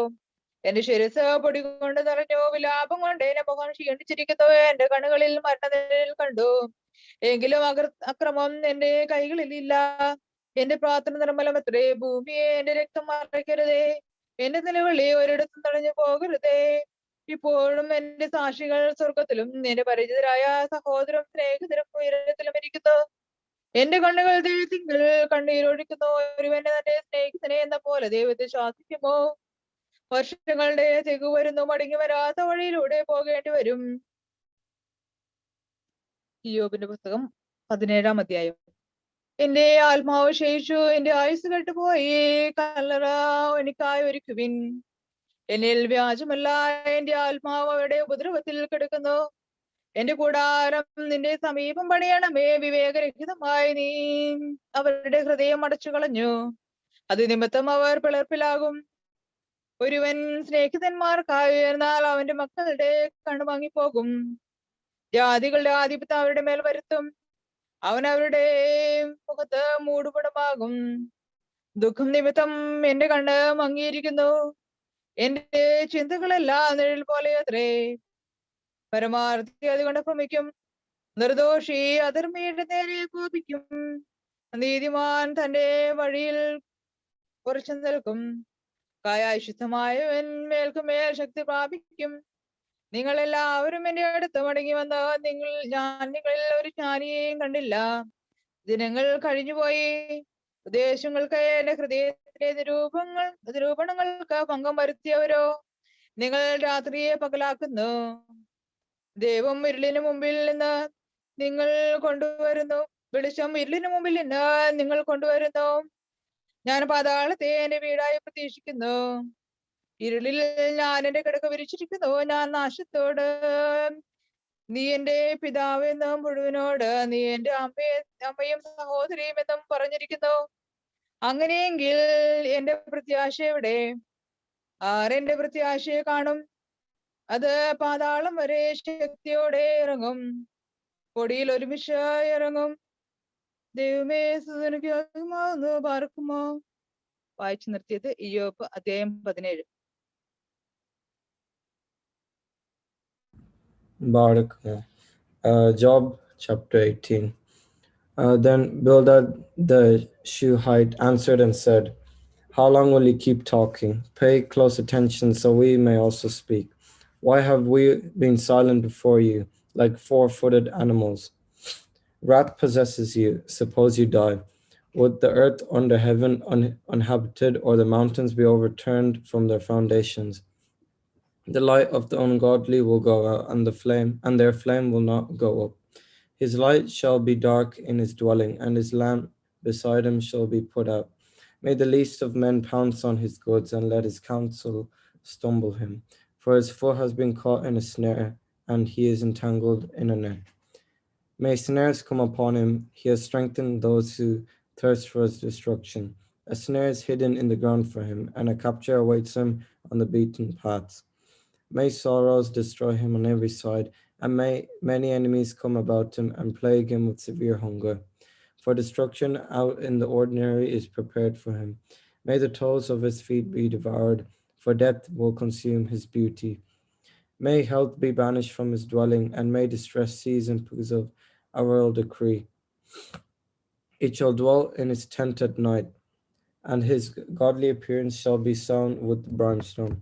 എന്റെ ശിരസ് പൊടി കൊണ്ട് നിറഞ്ഞു. വിലാപം കൊണ്ട് എന്റെ മുഖം ക്ഷീണിച്ചിരിക്കുന്നു. എന്റെ കണ്ണുകളിൽ മരണനിഴൽ കണ്ടു. എങ്കിലും അക്രമം എന്റെ കൈകളിൽ ഇല്ല. എന്റെ പ്രാർത്ഥന നിർമ്മലമത്രേ. ഭൂമിയെ എന്റെ രക്തം മറയ്ക്കരുതേ. എന്റെ നിലവിളി ഒരിടത്തും തടഞ്ഞു പോകരുതേ. ഇപ്പോഴും എന്റെ സാക്ഷികൾ സ്വർഗത്തിലും എന്റെ പരിചിതരായ സഹോദരം സ്നേഹിതരും ഉയരത്തിലും ഇരിക്കുന്നു. എന്റെ കണ്ണുകൾ ദൈവത്തിങ്കൽ കണ്ണീരൊഴിക്കുന്നു. ഒരുവൻ തന്റെ സ്നേഹിതനെ എന്ന പോലെ ദൈവത്തെ ശാസിക്കുമോ? വർഷങ്ങളുടെ തികു വരുന്നു. മടങ്ങി വരാത്ത വഴിയിലൂടെ പോകേണ്ടി വരും. ഇയ്യോബിന്റെ പുസ്തകം 17-ാം അധ്യായം. എന്റെ ആത്മാവ് ക്ഷയിച്ചു. എന്റെ ആയുസ് കെട്ടുപോയി. കല്ലറ എനിക്കായി ഒരുക്കുവിൻ. എന്നിൽ വ്യാജമല്ല. എന്റെ ആത്മാവ് അവരുടെ ഉപദ്രവത്തിൽ കിടക്കുന്നു. എന്റെ കൂടാരം നിന്റെ സമീപം പണിയണമേ. വിവേകരഹിതമായി നീ അവരുടെ ഹൃദയം അടച്ചു കളഞ്ഞു. അത് നിമിത്തം അവർ പിളർപ്പിലാകും. ഒരുവൻ സ്നേഹിതന്മാർക്കായി ഉയർന്നാൽ അവന്റെ മക്കളുടെ കണ്ണു വാങ്ങിപ്പോകും. ജാതികളുടെ ആധിപത്യം അവരുടെ മേൽ വരുത്തും. അവൻ അവരുടെ മുഖത്ത് മൂടുപടമാകും. ദുഃഖം നിമിത്തം എന്റെ കണ്ണ് മങ്ങിയിരിക്കുന്നു. എന്റെ ചിന്തകളെല്ലാം നിഴൽ പോലെ അത്രേ. പരമാർത്ഥി അതുകൊണ്ട് ഭ്രമിക്കും. നിർദോഷി അധർമ്മിയുടെ നേരെ കോപിക്കും. നീതിമാൻ തന്റെ വഴിയിൽ ഉറച്ചു നിൽക്കും. കായാൽ ശുദ്ധമായവൻ മേൽക്കുമേൽ ശക്തി പ്രാപിക്കും. നിങ്ങൾ എല്ലാവരും എന്റെ അടുത്ത് മടങ്ങി വന്ന് ഞാൻ നിങ്ങളിൽ ഒരു ജ്ഞാനിയെയും കണ്ടില്ല. ദിനങ്ങൾ കഴിഞ്ഞുപോയി. ഉദ്ദേശങ്ങൾക്ക് എന്റെ ഹൃദയത്തിലെ നിരൂപണങ്ങൾക്ക് ഭംഗം വരുത്തിയവരോ നിങ്ങൾ രാത്രിയെ പകലാക്കുന്നു. ദൈവം ഇരുളിന് മുമ്പിൽ നിന്ന് നിങ്ങൾ കൊണ്ടുവരുന്നു. വെളിച്ചം ഇരുളിന് മുമ്പിൽ നിന്ന് നിങ്ങൾ കൊണ്ടുവരുന്നു. ഞാൻ പാതാളത്തെ എന്റെ വീടായി പ്രതീക്ഷിക്കുന്നു. ഇരുളിൽ ഞാൻ എന്റെ കിടക്ക വിരിച്ചിരിക്കുന്നു. ഞാൻ നാശത്തോട് നീ എന്റെ പിതാവ് എന്നും മുഴുവനോട് നീ എന്റെ അമ്മയും സഹോദരിയും എന്നും പറഞ്ഞിരിക്കുന്നു. അങ്ങനെയെങ്കിൽ എന്റെ പ്രത്യാശ എവിടെ? ആരെന്റെ പ്രത്യാശയെ കാണും? അത് പാതാളം വരെ ശക്തിയോടെ ഇറങ്ങും. പൊടിയിൽ ഒരുമിച്ച് ഇറങ്ങും. ദൈവമേ സുതനുമാവുന്നു പാർക്കുമോ? വായിച്ചു നിർത്തിയത് ഇയ്യോബ് അധ്യായം 17. Barak. Job chapter 18. Then Bildad the Shuhite answered and said, how long will you keep talking? Pay close attention so we may also speak. Why have we been silent before you, like four-footed animals? Wrath possesses you. Suppose you die. Would the earth under heaven uninhabited, or the mountains be overturned from their foundations? The light of the ungodly will go out, and their flame will not go up. His light shall be dark in his dwelling, and his lamp beside him shall be put out. May the least of men pounce on his goods, and let his counsel stumble him. For his foot has been caught in a snare, and he is entangled in a net. May snares come upon him. He has strengthened those who thirst for his destruction. A snare is hidden in the ground for him, and a capture awaits him on the beaten paths. May sorrows destroy him on every side, and may many enemies come about him and plague him with severe hunger. For destruction out in the ordinary is prepared for him. May the toes of his feet be devoured, for death will consume his beauty. May health be banished from his dwelling, and may distress seize him because of a royal decree. It shall dwell in his tent at night, and his godly appearance shall be sown with brimstone.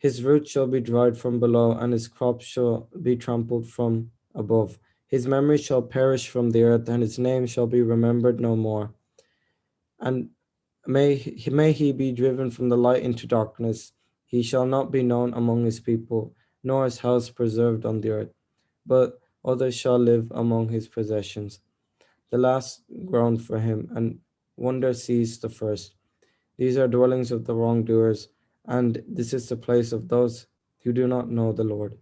His roots shall be dried from below, and his crops shall be trampled from above. His memory shall perish from the earth, and his name shall be remembered no more. And may he be driven from the light into darkness. He shall not be known among his people, nor his house preserved on the earth. But others shall live among his possessions. The last groaned for him, and wonder seized the first. These are dwellings of the wrongdoers, and this is the place of those who do not know the Lord.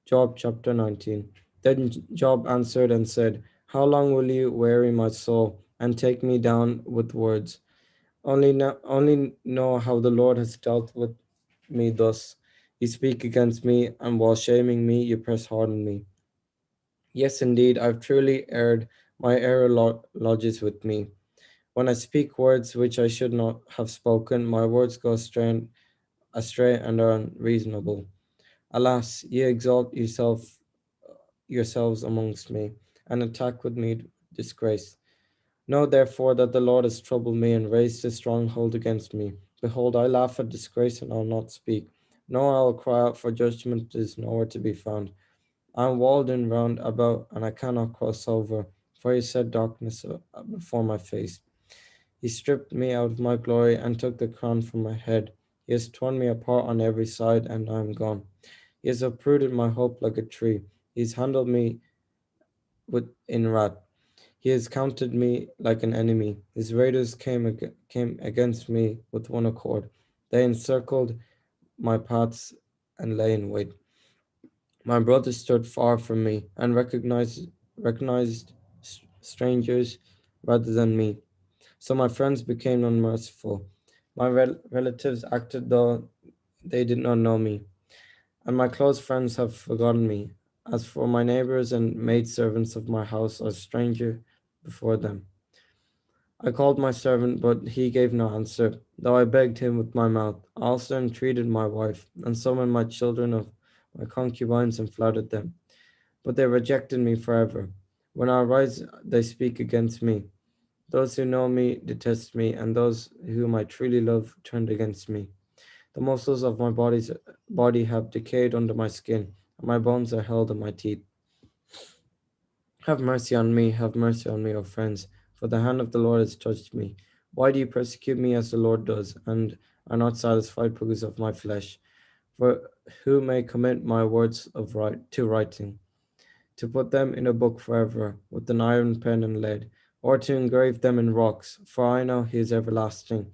Job chapter 19. Then Job answered and said, how long will you weary my soul and take me down with words? Only know how the Lord has dealt with me thus. You speak against me, and while shaming me, you press hard on me. Yes, indeed, I've truly erred. My error lodges with me. When I speak words which I should not have spoken, my words go astray and are unreasonable. Alas, ye exalt yourselves amongst me, and attack with me disgrace. Know therefore that the Lord has troubled me and raised his stronghold against me. Behold, I laugh at disgrace and I'll not speak. No, I'll cry out, for judgment is nowhere to be found. I am walled in round about, and I cannot cross over, for he set darkness before my face. He stripped me out of my glory and took the crown from my head. He has torn me apart on every side, and I am gone. He has uprooted my hope like a tree. He has handled me in wrath. He has counted me like an enemy. His raiders came against me with one accord. They encircled my paths and lay in wait. My brothers stood far from me and recognized strangers rather than me. So my friends became unmerciful. My relatives acted though they did not know me, and my close friends have forgotten me. As for my neighbors and maidservants of my house, a stranger before them. I called my servant, but he gave no answer, though I begged him with my mouth. I also entreated my wife, and summoned my children of my concubines and flattered them. But they rejected me forever. When I arise, they speak against me. Those who know me detest me, and those whom I truly love turned against me. The muscles of my body have decayed under my skin, and my bones are held in my teeth. Have mercy on me, O friends, for the hand of the Lord has touched me. Why do you persecute me as the Lord does, and are not satisfied because of my flesh? For who may commit my words to writing, to put them in a book forever, with an iron pen and lead, or to engrave them in rocks? For I know he is everlasting.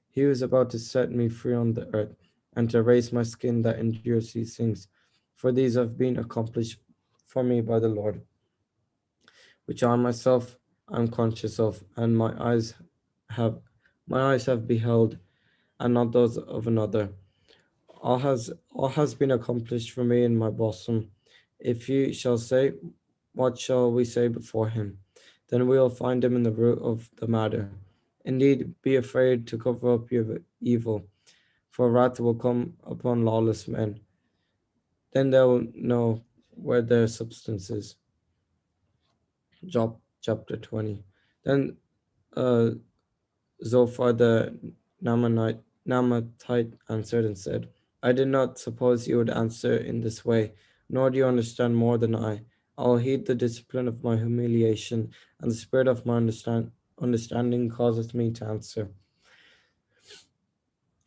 He is about to set me free on the earth, and to raise my skin that endures these things. For these have been accomplished for me by the Lord, which I myself am conscious of, and my eyes have beheld, and not those of another. All has been accomplished for me in my bosom. If you shall say, what shall we say before him? Then we will find him in the root of the matter. Indeed, be afraid to cover up your evil, for wrath will come upon lawless men. Then they will know where their substance is. Job chapter 20. Then Zophar the Naamathite answered and said, I did not suppose you would answer in this way, nor do you understand more than I. I will heed the discipline of my humiliation, and the spirit of my understanding causes me to answer.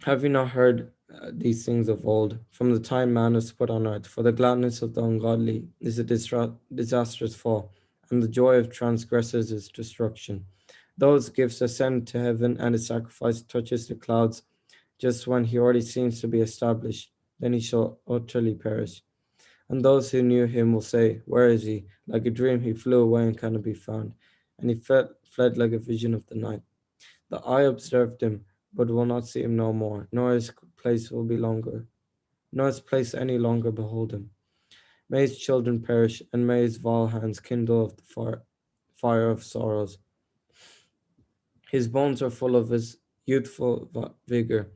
Have you not heard these things of old, from the time man was put on earth? For the gladness of the ungodly is a disastrous fall, and the joy of transgressors is destruction. Those gifts ascend to heaven, and his sacrifice touches the clouds. Just when he already seems to be established, then he shall utterly perish. And those who knew him will say, where is he? Like a dream he flew away and cannot be found, and he fled like a vision of the night. The eye observed him, but will not see him no more, nor his place any longer behold him. May his children perish, and may his vile hands kindle of the fire of sorrows. His bones are full of his youthful vigor,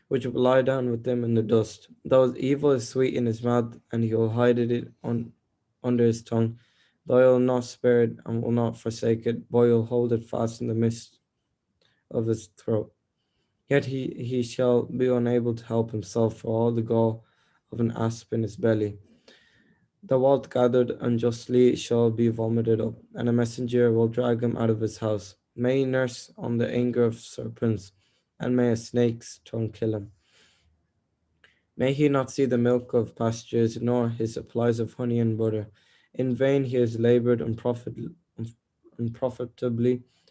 which will lie down with him in the dust. Though evil is sweet in his mouth, and he will hide it under his tongue, though he will not spare it and will not forsake it, but he will hold it fast in the midst of his throat. Yet he shall be unable to help himself, for all the gall of an asp in his belly. The wealth gathered unjustly shall be vomited up, and a messenger will drag him out of his house. May he nurse on the anger of serpents, and may a snake's tongue kill him. May he not see the milk of pastures, nor his supplies of honey and butter. In vain he has labored unprofitably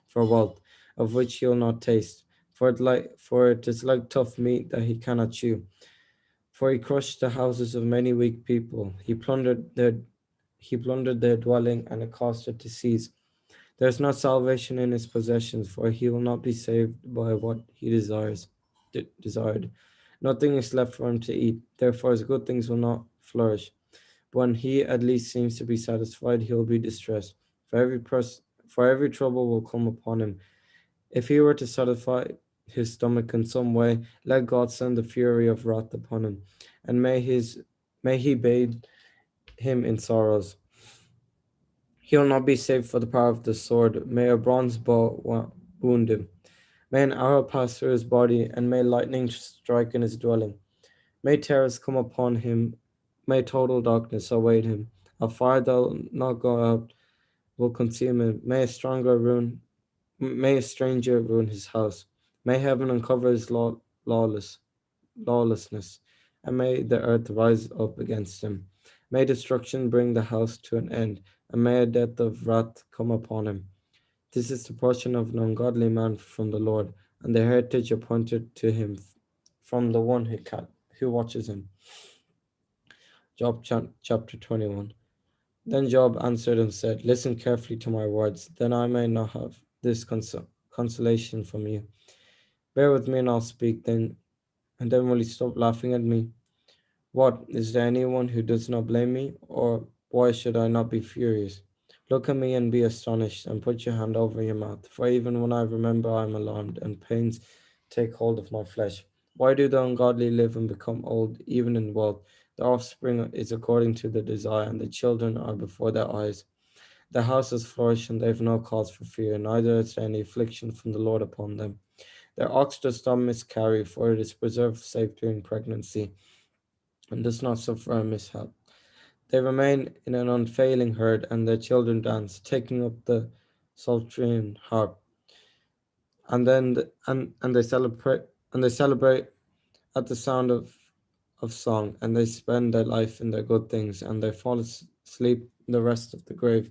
for wealth, of which he will not taste. For it is like tough meat that he cannot chew. For he crushed the houses of many weak people. He plundered their dwelling, and it caused it to cease. There is no salvation in his possessions, for he will not be saved by what he desired. Nothing is left for him to eat, therefore his good things will not flourish. When he at least seems to be satisfied, he will be distressed. For every trouble will come upon him. If he were to satisfy his stomach in some way, let God send the fury of wrath upon him, and may he bathe him in sorrows. He will not be saved for the power of the sword. May a bronze bow wound him. May an arrow pass through his body, and may lightning strike in his dwelling. May terrors come upon him. May total darkness await him. A fire that will not go out will consume him. May a stranger ruin his house. May heaven uncover his lawlessness, and may the earth rise up against him. May destruction bring the house to an end, and may a death of wrath come upon him. This is the portion of an ungodly man from the Lord, and the heritage appointed to him from the one who watches him. Job chapter 21. Then Job answered and said, listen carefully to my words, then I may not have this consolation from you. Bear with me and I'll speak, and then will you stop laughing at me? What, is there anyone who does not blame me? Or why should I not be furious? Look at me and be astonished, and put your hand over your mouth, for even when I remember I am alarmed, and pains take hold of my flesh. Why do the ungodly live and become old, even in wealth? The offspring is according to the desire, and the children are before their eyes. The houses flourish, and they have no cause for fear, neither is there any affliction from the Lord upon them. Their ox does not miscarry, for it is preserved safe during pregnancy, and does not suffer a mishap. They remain in an unfailing herd, and their children dance, taking up the psalterian harp. And they celebrate at the sound of song, and they spend their life in their good things, and they fall asleep in the rest of the grave.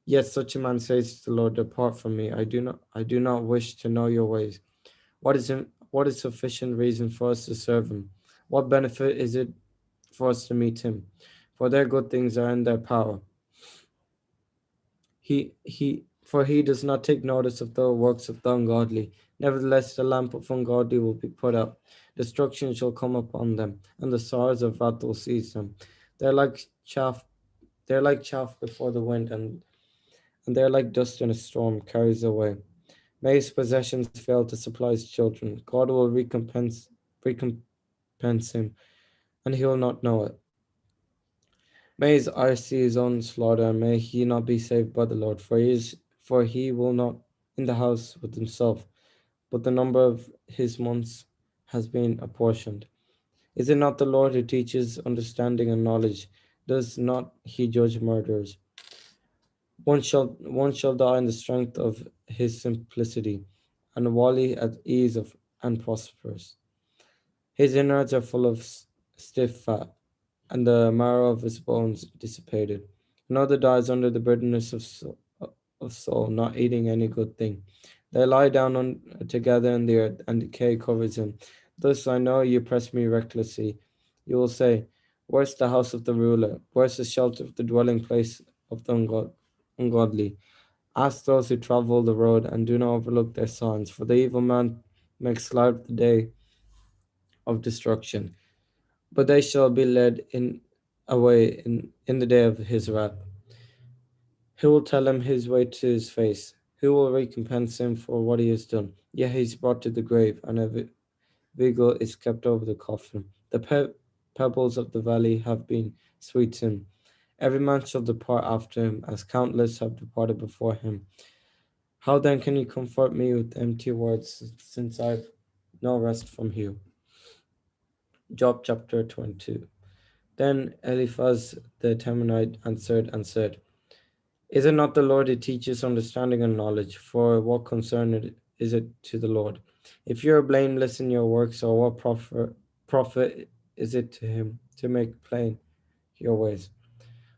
Yet such a man says to the Lord, depart from me. I do not wish to know your ways. What is sufficient reason for us to serve him? What benefit is it for us to meet him? For their good things are in their power. For he does not take notice of the works of the ungodly. Nevertheless, the lamp of ungodly will be put out. Destruction shall come upon them, and the sorrows of wrath will seize them. They're like chaff before the wind, and they're like dust in a storm carries away. May his possessions fail to supply his children. God will recompense him, and he will not know it. May his eyes see his own slaughter, and may he not be saved by the Lord, for he will not in the house with himself, but the number of his months has been apportioned. Is it not the Lord who teaches understanding and knowledge? Does not he judge murderers? One shall die in the strength of his simplicity, and wholly at ease and prosperous. His innards are full of stiff fat, and the marrow of his bones dissipated. Another dies under the bitterness of soul, not eating any good thing. They lie down together in the earth, and decay covers him. Thus I know you press me recklessly. You will say, where's the house of the ruler? Where's the shelter of the dwelling place of the ungodly? Ask those who travel the road, and do not overlook their signs, for the evil man makes light of the day of destruction, but they shall be led away in the day of his wrath. Who will tell him his way to his face? Who will recompense him for what he has done? Yet he is brought to the grave, and a vigil is kept over the coffin. The pebbles of the valley have been sweet to him. Every man shall depart after him, as countless have departed before him. How then can you comfort me with empty words, since I have no rest from you? Job chapter 22. Then Eliphaz the Temanite answered and said, is it not the Lord who teaches understanding and knowledge? For what concern is it to the Lord? If you are blameless in your works, or what profit is it to him to make plain your ways?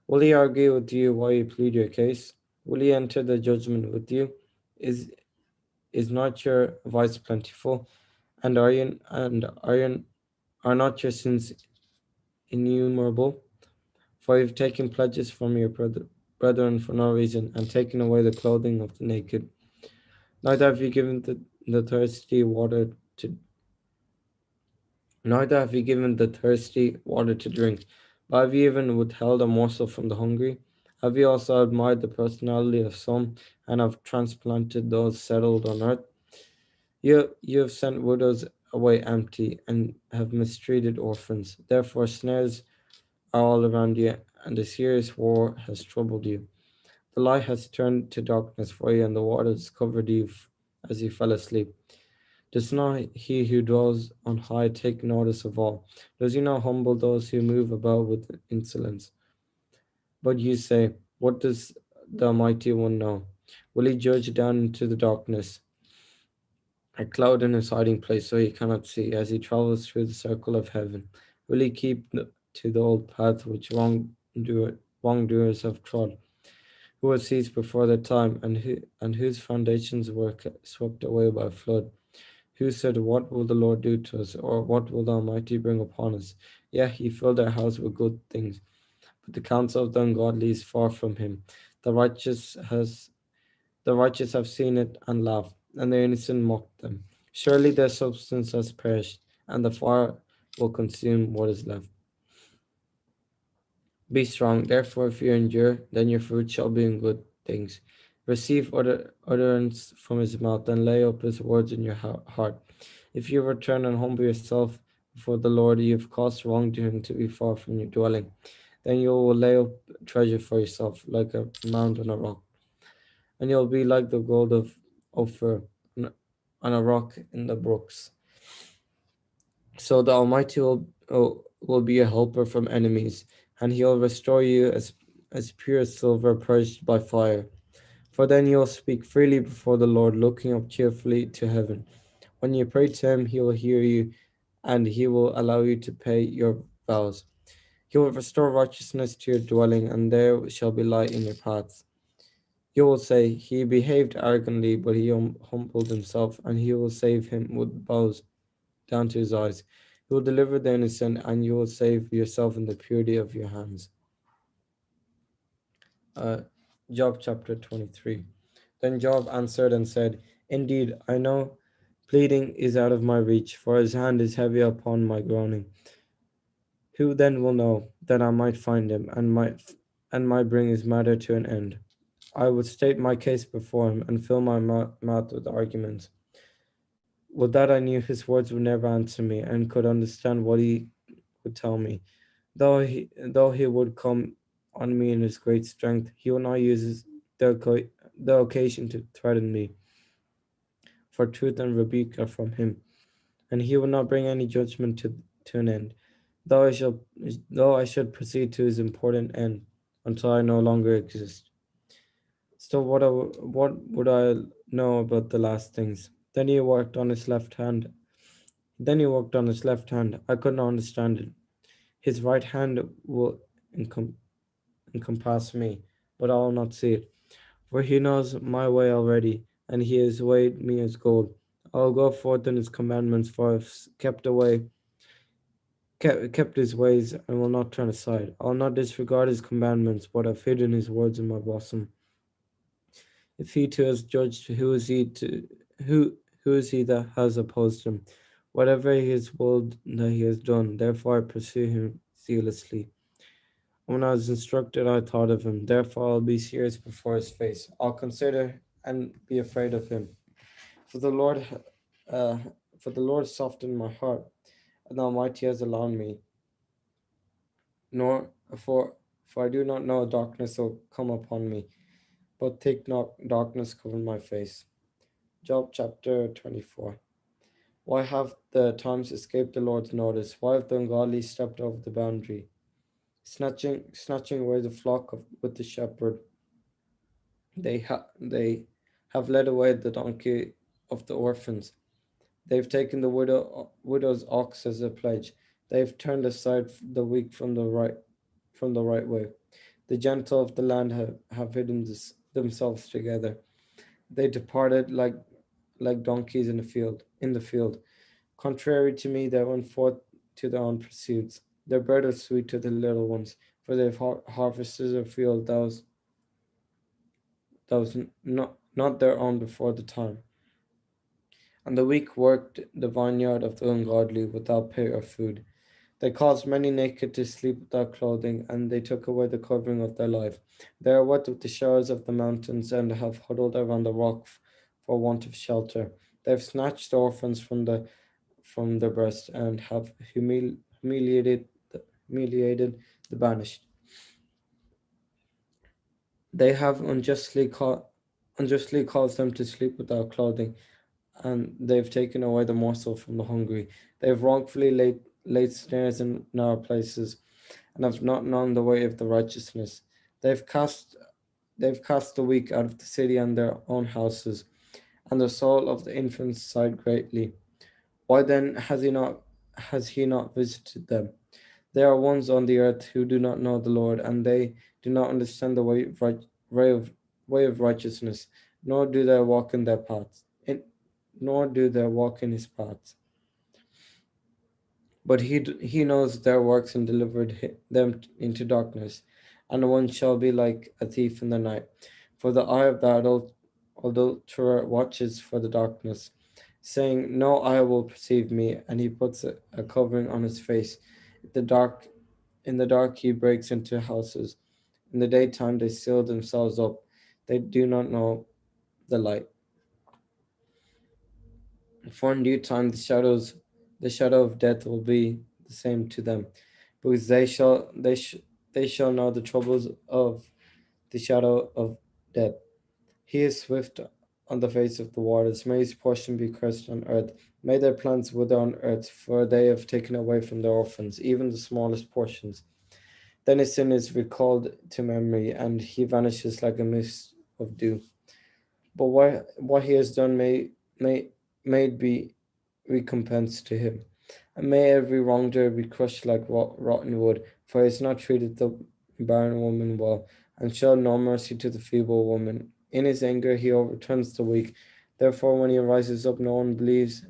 Will he argue with you while you plead your case? Will he enter the judgment with you? Is not your vice plentiful? And are not your sins innumerable? For you've taken pledges from your brethren for no reason, and taken away the clothing of the naked. Neither have you given the thirsty water to drink, but have you even withheld a morsel from the hungry? Have you also admired the personality of some, and have transplanted those settled on earth? You have sent widows away empty and have mistreated orphans. Therefore, snares are all around you, and a serious war has troubled you. The light has turned to darkness for you, and the waters covered you as you fell asleep. Does not he who dwells on high take notice of all? Does he not humble those who move about with insolence? But you say, what does the Almighty One know? Will he judge down into the darkness? A cloud in his hiding place so he cannot see as he travels through the circle of heaven. Will he keep to the old path which wrongdoers have trod, who were seized before their time and whose foundations were swept away by a flood? Who said, what will the Lord do to us, or what will the Almighty bring upon us? Yeah, he filled their house with good things, but the counsel of the ungodly is far from him. The righteous have seen it and laughed, and the innocent mocked them. Surely their substance has perished, and the fire will consume what is left. Be strong, therefore, if you endure, then your fruit shall be in good things. Receive utterance from his mouth, and lay up his words in your heart. If you return and humble yourself before the Lord, you have caused wrongdoing to be far from your dwelling. Then you will lay up treasure for yourself like a mound on a rock, and you'll be like the gold of Ophir on a rock in the brooks. So the Almighty will be a helper from enemies, and he'll restore you as pure silver purged by fire. For then you'll speak freely before the Lord, looking up cheerfully to heaven. When you pray to him, he will hear you, and he will allow you to pay your vows. He will restore righteousness to your dwelling, and there shall be light in your paths. You will say, he behaved arrogantly, but he humbled himself, and he will save him with bows down to his eyes. He will deliver the innocent, and you will save yourself in the purity of your hands. Job chapter 23. Then Job answered and said, indeed, I know pleading is out of my reach, for his hand is heavy upon my groaning. Who then will know that I might find him, and might bring his matter to an end? I would state my case before him, and fill my mouth with arguments. Would that I knew his words would never answer me, and could understand what he would tell me. Though he would come on me in his great strength, he will not use the occasion to threaten me. For truth and rebuke are from him, and he will not bring any judgment to an end. Though I should proceed to his important end, until I no longer exist. Still, what would I know about the last things? Then he worked on his left hand. I could not understand it. His right hand will encompass me, but I will not see it. For he knows my way already, and he has weighed me as gold. I will go forth in his commandments, for I have kept his ways and will not turn aside. I will not disregard his commandments, but have hidden his words in my bosom. If he too has judged, who is he that has opposed him? Whatever he has willed that he has done, therefore I pursue him zealously. When I was instructed, I thought of him. Therefore I'll be serious before his face. I'll consider and be afraid of him. For the Lord softened my heart, and the Almighty has allowed me. For I do not know darkness will come upon me, but thick darkness covered my face. Job chapter 24. Why have the times escaped the Lord's notice? Why have the ungodly stepped over the boundary, snatching away the flock with the shepherd? They have led away the donkey of the orphans. They've taken the widow's ox as a pledge. They've turned aside the weak from the right way. The gentle of the land have hidden themselves together. They departed like donkeys in the field. Contrary to me, they went forth to their own pursuits. Their bread is sweet to the little ones, for they've harvested a field that was not their own before the time. And the weak worked the vineyard of the ungodly without pay or food. They caused many naked to sleep without clothing, and they took away the covering of their life. They are wet with the showers of the mountains, and have huddled around the rock for want of shelter. They've snatched the orphans from the breast and have humiliated the banished. They have unjustly caused them to sleep without clothing, and they've taken away the morsel from the hungry. They've wrongfully laid snares in narrow places, and have not known the way of the righteousness. They've cast the weak out of the city and their own houses, and the soul of the infants sighed greatly. Why then has he not visited them? There are ones on the earth who do not know the Lord, and they do not understand the way of righteousness, nor do they walk in their paths, nor do they walk in his paths. But he knows their works and delivered them into darkness, and one shall be like a thief in the night. For the eye of the adulterer watches for the darkness, saying, no eye will perceive me, and he puts a covering on his face. In the dark he breaks into houses. In the daytime they seal themselves up. They do not know the light. For in due time the shadow of death will be the same to them, because they shall know the troubles of the shadow of death. He is swift on the face of the waters. May his portion be cursed on earth. May their plants wither on earth, for they have taken away from their orphans, even the smallest portions. Then his sin is recalled to memory, and he vanishes like a mist of dew. But what he has done may be recompensed to him. And may every wrongdoer be crushed like rotten wood, for he has not treated the barren woman well, and showed no mercy to the feeble woman. In his anger he overturns the weak. Therefore, when he rises up, no one believes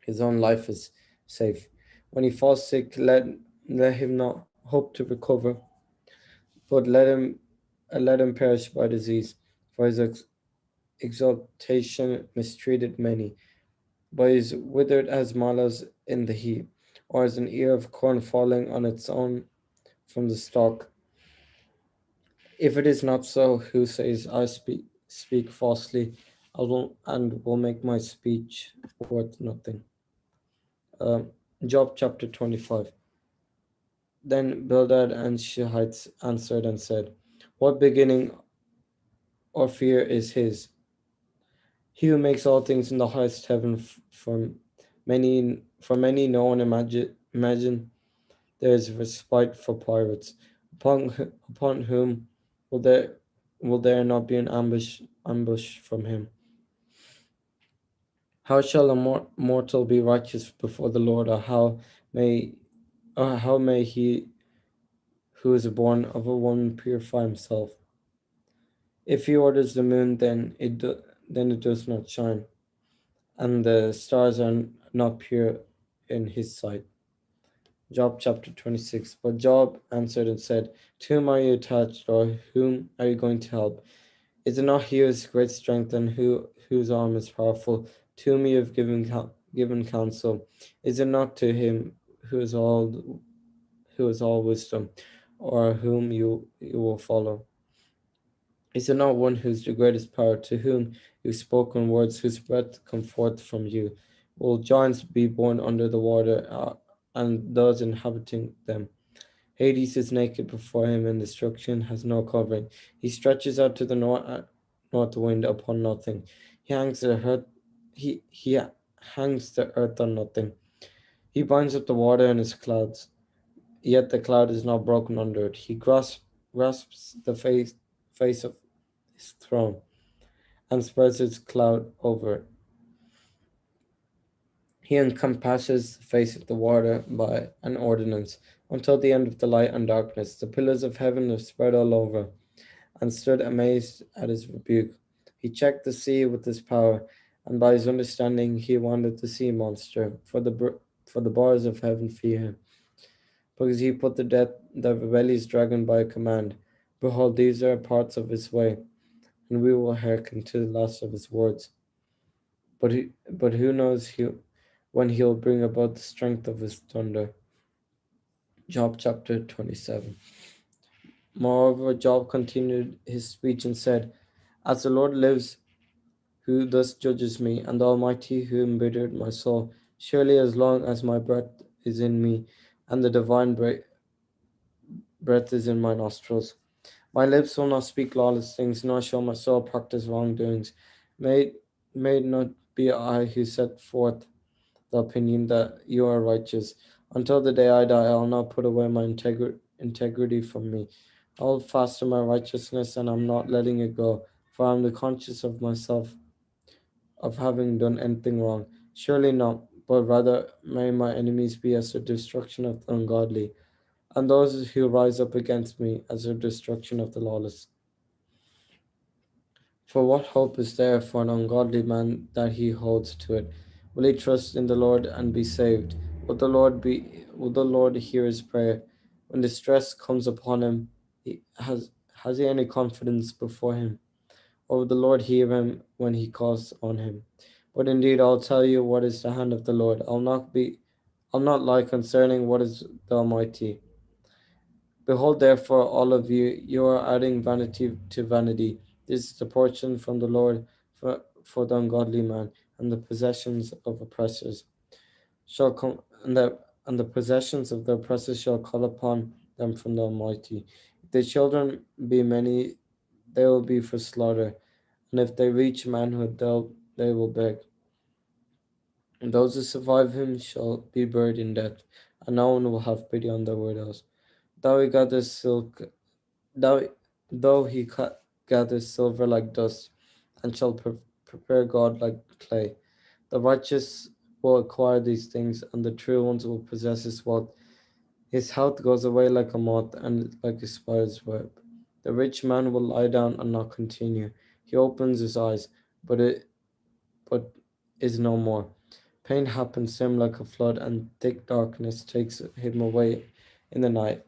his own life is safe. When he falls sick, let him not hope to recover, but let him perish by disease. For his exaltation mistreated many, but is withered as mallows in the heat, or as an ear of corn falling on its own from the stalk. If it is not so, who says, I speak falsely, and will make my speech worth nothing? Job chapter 25. Then Bildad and Shuhite answered and said, what beginning or fear is his? He who makes all things in the highest heaven, for many no one imagine there is respite for pirates. Upon whom will there not be an ambush from him? How shall a mortal be righteous before the Lord, or how may he who is born of a woman purify himself? If he orders the moon, then it does not shine, and the stars are not pure in his sight. Job chapter 26. But Job answered and said, to whom are you attached, or whom are you going to help? Is it not he who has great strength, and whose arm is powerful, to whom you have given counsel? Is it not to him who is all wisdom, or whom you will follow? Is it not one who is the greatest power, to whom you've spoken words whose breath come forth from you? Will giants be born under the water, and those inhabiting them? Hades is naked before him, and destruction has no covering. He stretches out to the north wind upon nothing. He hangs the earth on nothing. He binds up the water in his clouds, yet the cloud is not broken under it. He grasps the face of his throne and spreads its cloud over it. He encompasses the face of the water by an ordinance until the end of the light and darkness. The pillars of heaven have spread all over, and stood amazed at his rebuke. He checked the sea with his power, and by his understanding he wandered the sea monster. For the bars of heaven fear him, because he put the rebellious dragon by command. Behold, these are parts of his way, and we will hearken to the last of his words. But who knows when he'll bring about the strength of his thunder? Job chapter 27. Moreover, Job continued his speech and said, as the Lord lives, who thus judges me, and the Almighty who embittered my soul. Surely as long as my breath is in me, and the divine breath is in my nostrils, my lips will not speak lawless things, nor shall my soul practice wrongdoings. May it not be I who set forth the opinion that you are righteous. Until the day I die, I will not put away my integrity from me. I hold fast to my righteousness, and I'm not letting it go, for I'm conscious of myself, of having done anything wrong. Surely not, but rather may my enemies be as the destruction of the ungodly, and those who rise up against me as the destruction of the lawless. For what hope is there for an ungodly man that he holds to it? Will he trust in the Lord and be saved? Will the Lord hear his prayer? When distress comes upon him, has he any confidence before him? Or will the Lord hear him when he calls on him? But indeed I'll tell you what is the hand of the Lord. I'll not lie concerning what is the Almighty. Behold, therefore, all of you, you are adding vanity to vanity. This is the portion from the Lord for the ungodly man, and the possessions of oppressors shall come, and the possessions of the oppressors shall call upon them from the Almighty. If their children be many, they will be for slaughter, and if they reach manhood, they will beg. And those who survive him shall be buried in death, and no one will have pity on their widows. Though he gathers silver like dust, and shall prepare God like clay, the righteous will acquire these things, and the true ones will possess his wealth. His health goes away like a moth, and like a spider's web. The rich man will lie down and not continue. He opens his eyes, but is no more. Pain happens to him like a flood, and thick darkness takes him away in the night.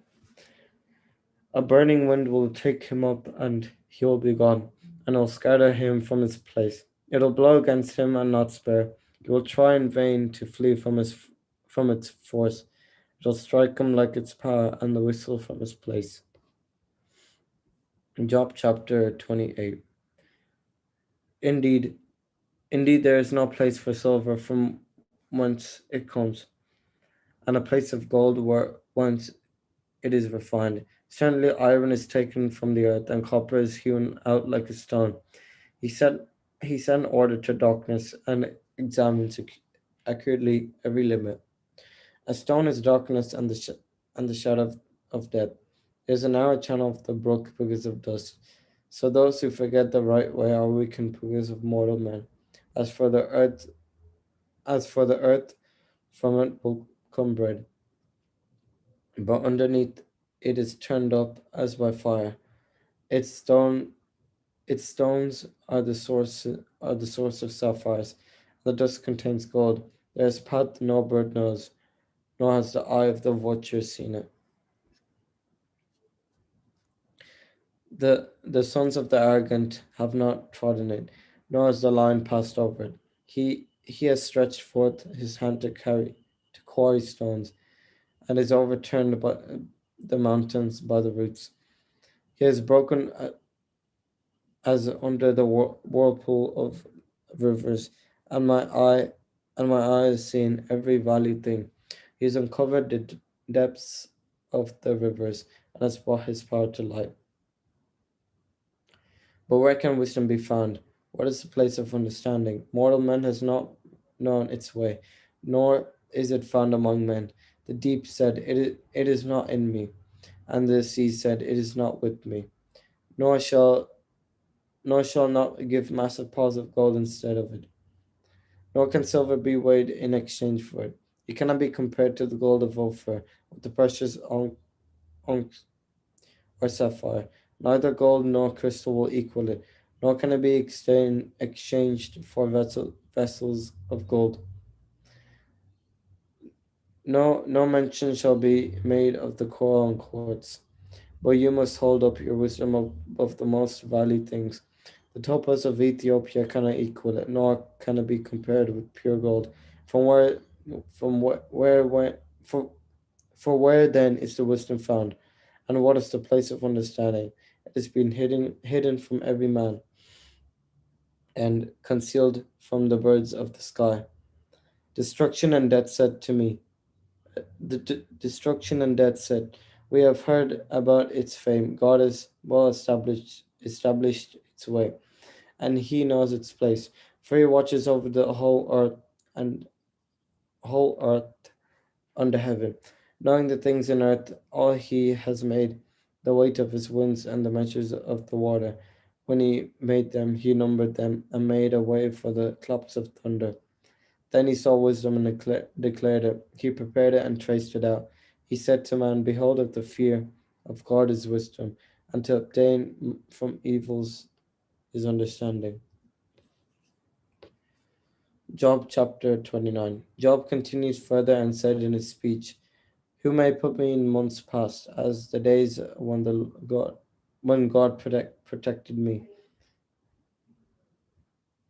A burning wind will take him up, and he will be gone, and will scatter him from his place. It will blow against him and not spare. He will try in vain to flee from its force. It will strike him like its power, and the whistle from his place. Job chapter 28. Indeed, there is no place for silver from whence it comes, and a place of gold whence it is refined. Certainly iron is taken from the earth, and copper is hewn out like a stone. He set an order to darkness, and examines accurately every limit. A stone is darkness, and the shadow of death. There is a narrow channel of the brook because of dust. So those who forget the right way are weakened because of mortal men. As for the earth, from it will come bread, but underneath it is turned up as by fire. Its stones are the source of sapphires. The dust contains gold. There is path no bird knows, nor has the eye of the watcher seen it. The sons of the arrogant have not trodden it, nor has the lion passed over it. He has stretched forth his hand to quarry stones, and is overturned by the mountains by the roots. He has broken as under the whirlpool of rivers, and my eye has seen every valley thing. He has uncovered the depths of the rivers, and has brought his power to light. But where can wisdom be found? What is the place of understanding? Mortal man has not known its way, nor is it found among men. The deep said, it is not in me, and the sea said, it is not with me. Nor shall not give massive piles of gold instead of it. Nor can silver be weighed in exchange for it. It cannot be compared to the gold of Ophir, with the precious onyx or sapphire. Neither gold nor crystal will equal it, nor can it be exchanged for vessels of gold. No mention shall be made of the coral and quartz, but you must hold up your wisdom above the most valued things. The topaz of Ethiopia cannot equal it, nor can it be compared with pure gold. For where then is the wisdom found, and what is the place of understanding? It has been hidden from every man, and concealed from the birds of the sky. Destruction and death said to me, Destruction and death said, we have heard about its fame. God has well established its way, and he knows its place. For he watches over the whole earth under heaven, knowing the things in earth, all he has made, the weight of his winds and the measures of the water. When he made them, he numbered them and made a way for the claps of thunder. Then he saw wisdom and declared it. He prepared it and traced it out. He said to man, behold, if the fear of God is wisdom, and to obtain from evils is understanding. Job chapter 29. Job continues further and said in his speech, who may put me in months past, as the days when God protected me,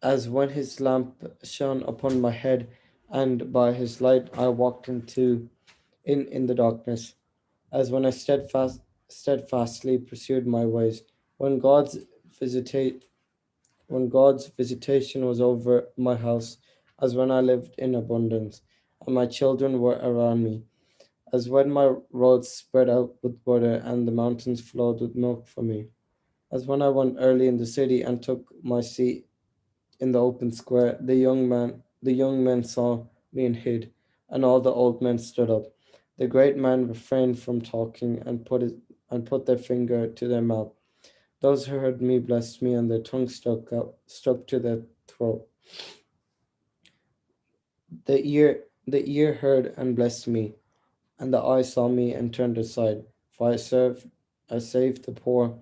as when his lamp shone upon my head, and by his light I walked in the darkness, as when I steadfastly pursued my ways, when God's visitation was over my house, as when I lived in abundance, and my children were around me, as when my roads spread out with water, and the mountains flowed with milk for me, as when I went early in the city and took my seat in the open square, the young men saw me and hid, and all the old men stood up. The great men refrained from talking and put their finger to their mouth. Those who heard me blessed me, and their tongue stuck to their throat. The ear heard and blessed me, and the eye saw me and turned aside. For I saved the poor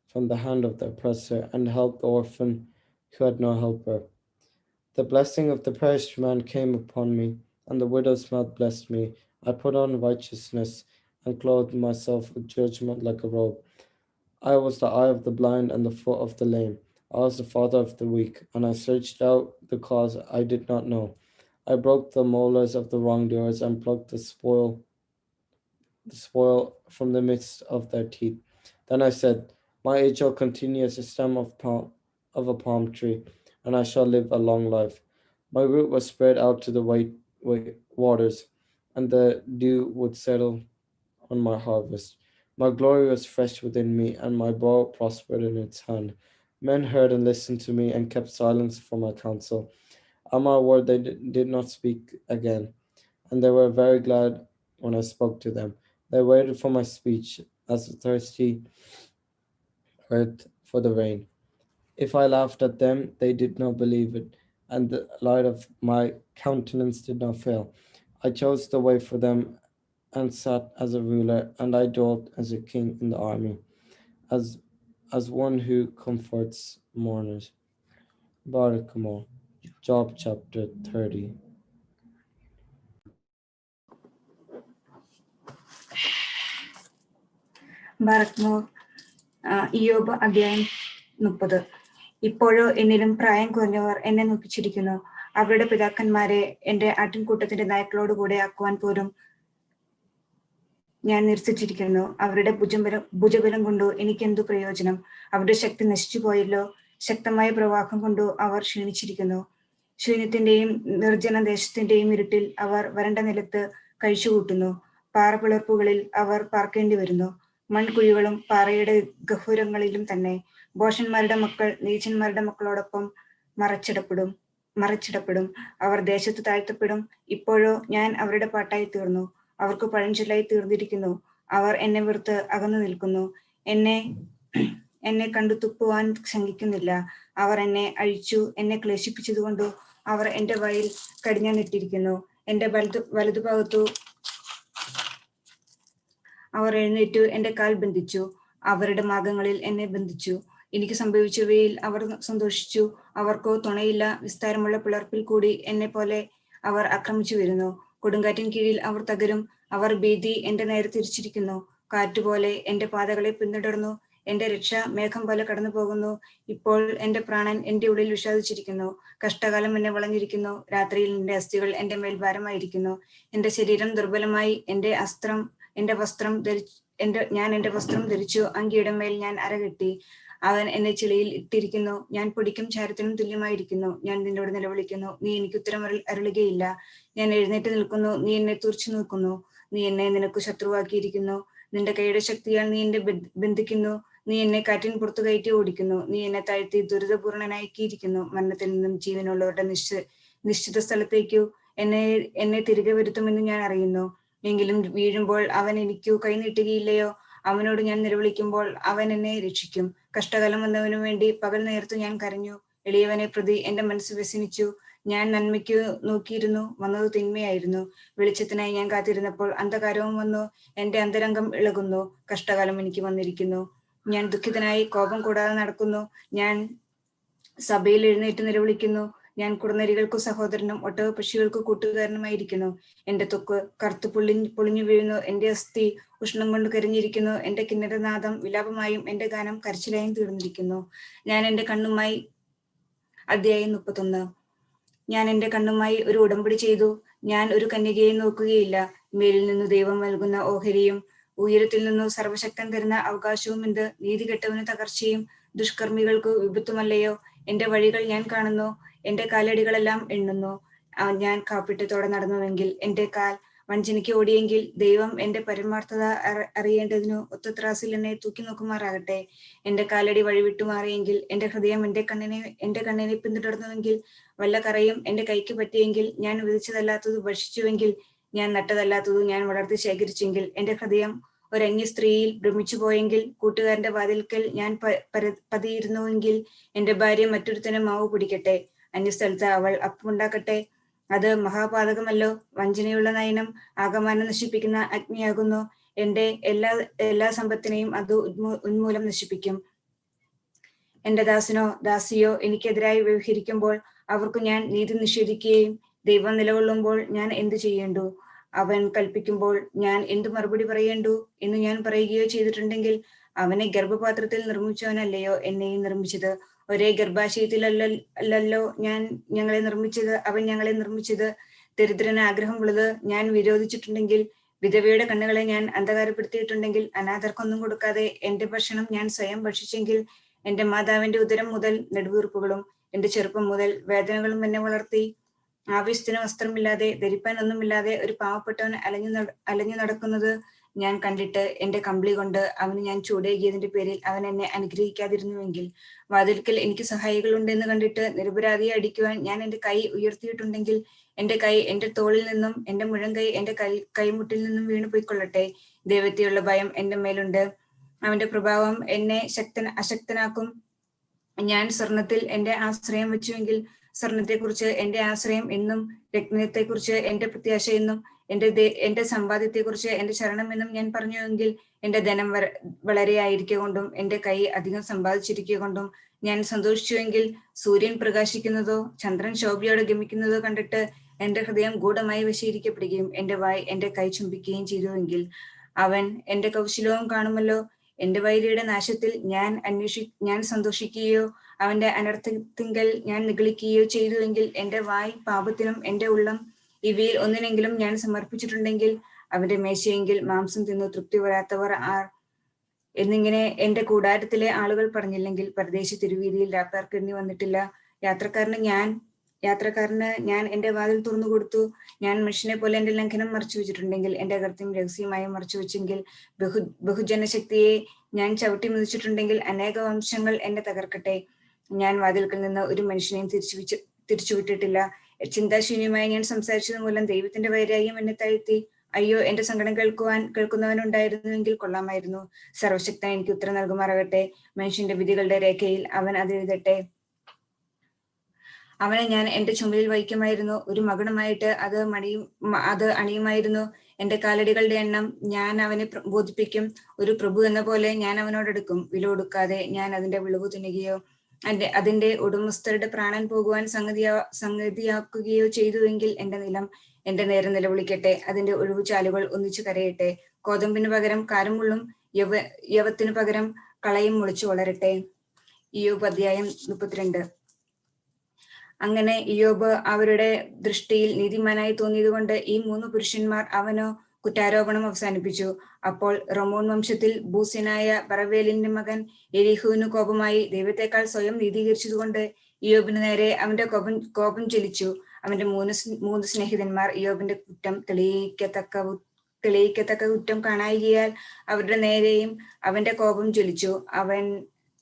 from the hand of the oppressor, and helped the orphan who had no helper. The blessing of the perished man came upon me, and the widow's mouth blessed me. I put on righteousness and clothed myself with judgment like a robe. I was the eye of the blind and the foot of the lame. I was the father of the weak, and I searched out the cause I did not know. I broke the molars of the wrongdoers and plucked the spoil from the midst of their teeth. Then I said, my age shall continue as the stem of a palm tree, and I shall live a long life. My root was spread out to the waters, and the dew would settle on my harvest. My glory was fresh within me, and my bow prospered in its hand. Men heard and listened to me, and kept silence for my counsel. At my word they did not speak again, and they were very glad when I spoke to them. They waited for my speech, as the thirsty earth for the rain. If I laughed at them, they did not believe it, and the light of my countenance did not fail. I chose the way for them, and sat as a ruler, and I dwelt as a king in the army, as one who comforts mourners. Barakamol. Job chapter 30. ബാറക്മോർ ഇയ്യോബ് അധ്യായം 30. ഇപ്പോഴോ എന്നിലും പ്രായം കുറഞ്ഞവർ എന്നെ നോക്കിച്ചിരിക്കുന്നു. അവരുടെ പിതാക്കന്മാരെ എന്റെ ആട്ടിൻകൂട്ടത്തിന്റെ നായ്ക്കളോടുകൂടെ ആക്കുവാൻ പോലും ഞാൻ നിരസിച്ചിരിക്കുന്നു. അവരുടെ ഭുജബലം കൊണ്ടു എനിക്കെന്തു പ്രയോജനം? അവരുടെ ശക്തി നശിച്ചു പോയല്ലോ. ശക്തമായ പ്രവാഹം കൊണ്ടു അവർ ക്ഷീണിച്ചിരിക്കുന്നു. ശൂന്യത്തിന്റെയും നിർജ്ജന ദേശത്തിന്റെയും ഇരുട്ടിൽ അവർ വരണ്ട നിലത്ത് കഴിച്ചുകൂട്ടുന്നു. പാറപിളർപ്പുകളിൽ അവർ പാർക്കേണ്ടി വരുന്നു. മൺകുഴികളും പാറയുടെ ഗഹ്വരങ്ങളിലും തന്നെ. ഭോഷന്മാരുടെ മക്കൾ നീചന്മാരുടെ മക്കളോടൊപ്പം മറച്ചിടപ്പെടും. അവർ ദേശത്ത് താഴ്ത്തപ്പെടും. ഇപ്പോഴോ ഞാൻ അവരുടെ പാട്ടായി തീർന്നു. അവർക്ക് പഴഞ്ചൊല്ലായി തീർന്നിരിക്കുന്നു. അവർ എന്നെ വെറുത്ത് അകന്നു നിൽക്കുന്നു. എന്നെ കണ്ടു തുപ്പുവാൻ ശങ്കിക്കുന്നില്ല. അവർ എന്നെ അഴിച്ചു. എന്നെ ക്ലേശിപ്പിച്ചതുകൊണ്ടു അവർ എന്റെ വായിൽ കടിഞ്ഞാണിട്ടിരിക്കുന്നു. എന്റെ വലതുഭാഗത്തു അവർ എഴുന്നേറ്റു എന്റെ കാൽ ബന്ധിച്ചു. അവരുടെ മാർഗങ്ങളിൽ എന്നെ ബന്ധിച്ചു. എനിക്ക് സംഭവിച്ചവയിൽ അവർ സന്തോഷിച്ചു. അവർക്കോ തുണയില്ല. വിസ്താരമുള്ള പിളർപ്പിൽ കൂടി എന്നെ പോലെ അവർ ആക്രമിച്ചു വരുന്നു. കൊടുങ്കാറ്റിൻ കീഴിൽ അവർ തകരും. അവർ ഭീതി എന്റെ നേരെ തിരിച്ചിരിക്കുന്നു. കാറ്റുപോലെ എന്റെ പാതകളെ പിന്തുടർന്നു. എന്റെ രക്ഷ മേഘം പോലെ കടന്നു പോകുന്നു. ഇപ്പോൾ എന്റെ പ്രാണൻ എന്റെ ഉള്ളിൽ വിഷാദിച്ചിരിക്കുന്നു. കഷ്ടകാലം എന്നെ വളഞ്ഞിരിക്കുന്നു. രാത്രിയിൽ എന്റെ അസ്ഥികൾ എന്റെ മേൽ ഭാരമായിരിക്കുന്നു. എന്റെ ശരീരം ദുർബലമായി. ഞാൻ എന്റെ വസ്ത്രം ധരിച്ചു. അങ്കിയുടെ മേൽ ഞാൻ അരകെട്ടി. അവൻ എന്നെ ചെളിയിൽ ഇട്ടിരിക്കുന്നു. ഞാൻ പൊടിക്കും ചാരത്തിനും തുല്യമായിരിക്കുന്നു. ഞാൻ നിന്നോട് നിലവിളിക്കുന്നു, നീ എനിക്ക് ഉത്തരം അരുളുകയില്ല. ഞാൻ എഴുന്നേറ്റ് നിൽക്കുന്നു, നീ എന്നെ തുറിച്ചു നോക്കുന്നു. നീ എന്നെ നിനക്ക് ശത്രുവാക്കിയിരിക്കുന്നു. നിന്റെ കൈയുടെ ശക്തിയാൽ നീ എന്നെ ബന്ധിക്കുന്നു. നീ എന്നെ കാറ്റിൻ പുറത്തു കയറ്റി ഓടിക്കുന്നു. നീ എന്നെ താഴ്ത്തി ദുരിതപൂർണനാക്കിയിരിക്കുന്നു. മരണത്തിൽ നിന്നും ജീവനുള്ളവരുടെ നിശ്ചിത സ്ഥലത്തേക്കു എന്നെ തിരികെ വരുത്തുമെന്ന് ഞാൻ അറിയുന്നു. എങ്കിലും വീഴുമ്പോൾ അവൻ എനിക്കു കൈനീട്ടുകയില്ലയോ? അവനോട് ഞാൻ നിലവിളിക്കുമ്പോൾ അവൻ എന്നെ രക്ഷിക്കും. കഷ്ടകാലം വന്നവനു വേണ്ടി പകൽ നേരത്തു ഞാൻ കരഞ്ഞു. എളിയവനെ പ്രതി എന്റെ മനസ്സ് വ്യസനിച്ചു. ഞാൻ നന്മയ്ക്കു നോക്കിയിരുന്നു, വന്നത് തിന്മയായിരുന്നു. വെളിച്ചത്തിനായി ഞാൻ കാത്തിരുന്നപ്പോൾ അന്ധകാരവും വന്നു. എന്റെ അന്തരംഗം ഇളകുന്നു. കഷ്ടകാലം എനിക്ക് വന്നിരിക്കുന്നു. ഞാൻ ദുഃഖിതനായി കോപം കൂടാതെ നടക്കുന്നു. ഞാൻ സഭയിൽ എഴുന്നേറ്റ് നിലവിളിക്കുന്നു. ഞാൻ കുറുനരികൾക്കു സഹോദരനും ഒട്ടക പക്ഷികൾക്ക് കൂട്ടുകാരനുമായിരിക്കുന്നു. എന്റെ ത്വക്ക് കറുത്തു പൊളിഞ്ഞു വീഴുന്നു. എന്റെ അസ്ഥി ഉഷ്ണം കൊണ്ട് കരിഞ്ഞിരിക്കുന്നു. എന്റെ കിന്നരനാദം വിലാപമായും എന്റെ ഗാനം കരച്ചിലായും തീർന്നിരിക്കുന്നു. ഞാൻ എന്റെ കണ്ണുമായി അധ്യായം 31. ഞാൻ എന്റെ കണ്ണുമായി ഒരു ഉടമ്പടി ചെയ്തു. ഞാൻ ഒരു കന്യകയെ നോക്കുകയില്ല. മേലിൽ നിന്ന് ദൈവം നൽകുന്ന ഓഹരിയും ഉയരത്തിൽ നിന്നു സർവശക്തൻ തരുന്ന അവകാശവും എന്ത്? നീതികെട്ടവന് തകർച്ചയും ദുഷ്കർമ്മികൾക്ക് വിപത്തുമല്ലയോ? എന്റെ വഴികൾ ഞാൻ കാണുന്നു, എന്റെ കാലടികളെല്ലാം എണ്ണുന്നു. ഞാൻ കാപ്പിട്ടത്തോടെ നടന്നുവെങ്കിൽ, എന്റെ കാൽ വഞ്ചനയ്ക്ക് ഓടിയെങ്കിൽ, ദൈവം എന്റെ പരമാർത്ഥത അറിയേണ്ടതിനു ഒത്തത്രാസിൽ എന്നെ തൂക്കി നോക്കുമാറാകട്ടെ. എന്റെ കാലടി വഴിവിട്ടു മാറിയെങ്കിൽ, എന്റെ ഹൃദയം എന്റെ കണ്ണിനെ പിന്തുടർന്നുവെങ്കിൽ, വല്ല കറയും എന്റെ കൈക്ക് പറ്റിയെങ്കിൽ, ഞാൻ വിധിച്ചതല്ലാത്തത് ഭക്ഷിച്ചുവെങ്കിൽ, ഞാൻ നട്ടതല്ലാത്തതു ഞാൻ വളർത്തി ശേഖരിച്ചെങ്കിൽ, എന്റെ ഹൃദയം ഒരന്യ സ്ത്രീയിൽ ഭ്രമിച്ചു പോയെങ്കിൽ, കൂട്ടുകാരന്റെ വാതിൽക്കൽ ഞാൻ പതിയിരുന്നുവെങ്കിൽ, എന്റെ ഭാര്യ മറ്റൊരുത്തനെ മാവ് പിടിക്കട്ടെ, അന്യസ്ഥലത്ത് അവൾ അപ്പമുണ്ടാക്കട്ടെ, അത് മഹാപാതകമല്ലോ. വഞ്ചനയുള്ള നയനം ആകമാനം നശിപ്പിക്കുന്ന അഗ്നിയാകുന്നു. എന്റെ എല്ലാ സമ്പത്തിനെയും അത് ഉന്മൂലം നശിപ്പിക്കും. എന്റെ ദാസനോ ദാസിയോ എനിക്കെതിരായി വ്യവഹരിക്കുമ്പോൾ അവർക്ക് ഞാൻ നീതി നിഷേധിക്കുകയും, ദൈവം നിലകൊള്ളുമ്പോൾ ഞാൻ എന്തു ചെയ്യേണ്ടു? അവൻ കൽപ്പിക്കുമ്പോൾ ഞാൻ എന്തു മറുപടി പറയേണ്ടു എന്ന് ഞാൻ പറയുകയോ ചെയ്തിട്ടുണ്ടെങ്കിൽ, അവനെ ഗർഭപാത്രത്തിൽ നിർമ്മിച്ചവനല്ലയോ എന്നെയും നിർമ്മിച്ചത്? ഒരേ ഗർഭാശയത്തിലല്ലോ ഞങ്ങളെ നിർമ്മിച്ചത്. അവൻ ഞങ്ങളെ നിർമ്മിച്ചത്. ദരിദ്രന് ആഗ്രഹമുള്ളത് ഞാൻ വിരോധിച്ചിട്ടുണ്ടെങ്കിൽ, വിധവയുടെ കണ്ണുകളെ ഞാൻ അന്ധകാരപ്പെടുത്തിയിട്ടുണ്ടെങ്കിൽ, അനാഥർക്കൊന്നും കൊടുക്കാതെ എന്റെ ഭക്ഷണം ഞാൻ സ്വയം ഭക്ഷിച്ചെങ്കിൽ, എന്റെ മാതാവിന്റെ ഉദരം മുതൽ നെടുവീർപ്പുകളും എന്റെ ചെറുപ്പം മുതൽ വേദനകളും എന്നെ വളർത്തി. ആവശ്യത്തിന് വസ്ത്രമില്ലാതെ ധരിപ്പാൻ ഒന്നുമില്ലാതെ ഒരു പാവപ്പെട്ടവൻ അലഞ്ഞു നടക്കുന്നത് ഞാൻ കണ്ടിട്ട്, എന്റെ കമ്പിളി കൊണ്ട് അവന് ഞാൻ ചൂടേകിയതിന്റെ പേരിൽ അവൻ എന്നെ അനുഗ്രഹിക്കാതിരുന്നുവെങ്കിൽ, വാതിൽക്കൽ എനിക്ക് സഹായികളുണ്ട് എന്ന് കണ്ടിട്ട് നിരപരാധിയെ അടിക്കുവാൻ ഞാൻ എന്റെ കൈ ഉയർത്തിയിട്ടുണ്ടെങ്കിൽ, എന്റെ കൈ എന്റെ തോളിൽ നിന്നും എന്റെ മുഴങ്കൈ എന്റെ കൈമുട്ടിൽ നിന്നും വീണു പോയിക്കൊള്ളട്ടെ. ദൈവത്തെയുള്ള ഭയം എന്റെ മേലുണ്ട്. അവന്റെ പ്രഭാവം എന്നെ അശക്തനാക്കും. ഞാൻ സ്വർണത്തിൽ എന്റെ ആശ്രയം വെച്ചുവെങ്കിൽ, സ്വർണത്തെക്കുറിച്ച് എന്റെ ആശ്രയം എന്നും, രത്നത്തെക്കുറിച്ച് എന്റെ പ്രത്യാശ എന്നും, എന്റെ സമ്പാദ്യത്തെക്കുറിച്ച് എന്റെ ശരണം എന്നും ഞാൻ പറഞ്ഞുവെങ്കിൽ, എന്റെ ധനം വളരെ ആയിരിക്കൊണ്ടും എന്റെ കൈ അധികം സമ്പാദിച്ചിരിക്കുക കൊണ്ടും ഞാൻ സന്തോഷിച്ചുവെങ്കിൽ, സൂര്യൻ പ്രകാശിക്കുന്നതോ ചന്ദ്രൻ ശോഭയോടെ ഗമിക്കുന്നതോ കണ്ടിട്ട് എന്റെ ഹൃദയം ഗൂഢമായി വശീകരിക്കപ്പെടുകയും എന്റെ വായ് എന്റെ കൈ ചുംബിക്കുകയും ചെയ്തുവെങ്കിൽ, അവൻ എന്റെ കൗശലവും കാണുമല്ലോ. എന്റെ വൈരിയുടെ നാശത്തിൽ ഞാൻ സന്തോഷിക്കുകയോ അവന്റെ അനർത്ഥത്തിങ്കൽ ഞാൻ നിഗളിക്കുകയോ ചെയ്തുവെങ്കിൽ, എന്റെ വായ് പാപത്തിനും എന്റെ ഉള്ളം ഇവയിൽ ഒന്നിനെങ്കിലും ഞാൻ സമർപ്പിച്ചിട്ടുണ്ടെങ്കിൽ, അവന്റെ മേശയെങ്കിൽ മാംസം തിന്നു തൃപ്തി വരാത്തവർ ആർ എന്നിങ്ങനെ എന്റെ കൂടാരത്തിലെ ആളുകൾ പറഞ്ഞില്ലെങ്കിൽ, പരദേശി തിരുവീതിയിൽ രാപ്പാർക്ക് എണ്ണി വന്നിട്ടില്ല. യാത്രക്കാരന് ഞാൻ എന്റെ വാതിൽ തുറന്നു കൊടുത്തു. ഞാൻ മനുഷ്യനെ പോലെ എന്റെ ലംഘനം മറച്ചു വെച്ചിട്ടുണ്ടെങ്കിൽ, എന്റെ അകൃത്യം രഹസ്യമായി മറച്ചു വെച്ചെങ്കിൽ, ബഹുജനശക്തിയെ ഞാൻ ചവിട്ടി മെതിച്ചിട്ടുണ്ടെങ്കിൽ, അനേക വംശങ്ങൾ എന്നെ തകർക്കട്ടെ. ഞാൻ വാതിൽക്കൽ നിന്ന് ഒരു മനുഷ്യനെയും തിരിച്ചുവിട്ടിട്ടില്ല. ചിന്താശൂന്യമായി ഞാൻ സംസാരിച്ചത് മൂലം ദൈവത്തിന്റെ വൈരാഗ്യം എന്നെ താഴ്ത്തി. അയ്യോ, എന്റെ സങ്കടം കേൾക്കുന്നവനുണ്ടായിരുന്നുവെങ്കിൽ കൊള്ളാമായിരുന്നു. സർവശക്തൻ എനിക്ക് ഉത്തരം നൽകുമാറാകട്ടെ. മനുഷ്യന്റെ വിധികളുടെ രേഖയിൽ അവൻ അതെഴുതട്ടെ. അവനെ ഞാൻ എന്റെ ചുമലിൽ വഹിക്കുമായിരുന്നു. ഒരു മകുടമായിട്ട് അത് അണിയുമായിരുന്നു. എന്റെ കാലടികളുടെ എണ്ണം ഞാൻ അവനെ ബോധിപ്പിക്കും. ഒരു പ്രഭു എന്ന പോലെ ഞാൻ അവനോടെടുക്കും. വില കൊടുക്കാതെ ഞാൻ അതിന്റെ വിളവ് തിന്നുകയോ അതിന്റെ ഉടമസ്ഥരുടെ പ്രാണൻ പോകുവാൻ സംഗതിയാക്കുകയോ ചെയ്തുവെങ്കിൽ, എന്റെ നിലം എന്റെ നേരെ നിലവിളിക്കട്ടെ. അതിന്റെ ഒഴിവുചാലുകൾ ഒന്നിച്ചു കരയട്ടെ. കോതമ്പിന് പകരം കാരമുള്ളും യവത്തിനു പകരം കളയും മുളച്ചു വളരട്ടെ. ഇയ്യോബ് അധ്യായം 32. അങ്ങനെ ഇയ്യോബ് അവരുടെ ദൃഷ്ടിയിൽ നീതിമാനായി തോന്നിയതുകൊണ്ട് ഈ 3 പുരുഷന്മാർ അവനോ കുറ്റാരോപണം അവസാനിപ്പിച്ചു. അപ്പോൾ റമോൻ വംശത്തിൽ ബൂസ്യനായ ബറവേലിന്റെ മകൻ എലീഹുവിന് കോപമായി. ദൈവത്തെക്കാൾ സ്വയം നീതീകരിച്ചതുകൊണ്ട് ഇയ്യോബിന് നേരെ അവന്റെ കോപം ജ്വലിച്ചു. അവന്റെ മൂന്ന് സ്നേഹിതന്മാർ ഇയ്യോബിന്റെ കുറ്റം തെളിയിക്കത്തക്ക കുറ്റം കാണായികയാൽ അവരുടെ നേരെയും അവന്റെ കോപം ജ്വലിച്ചു.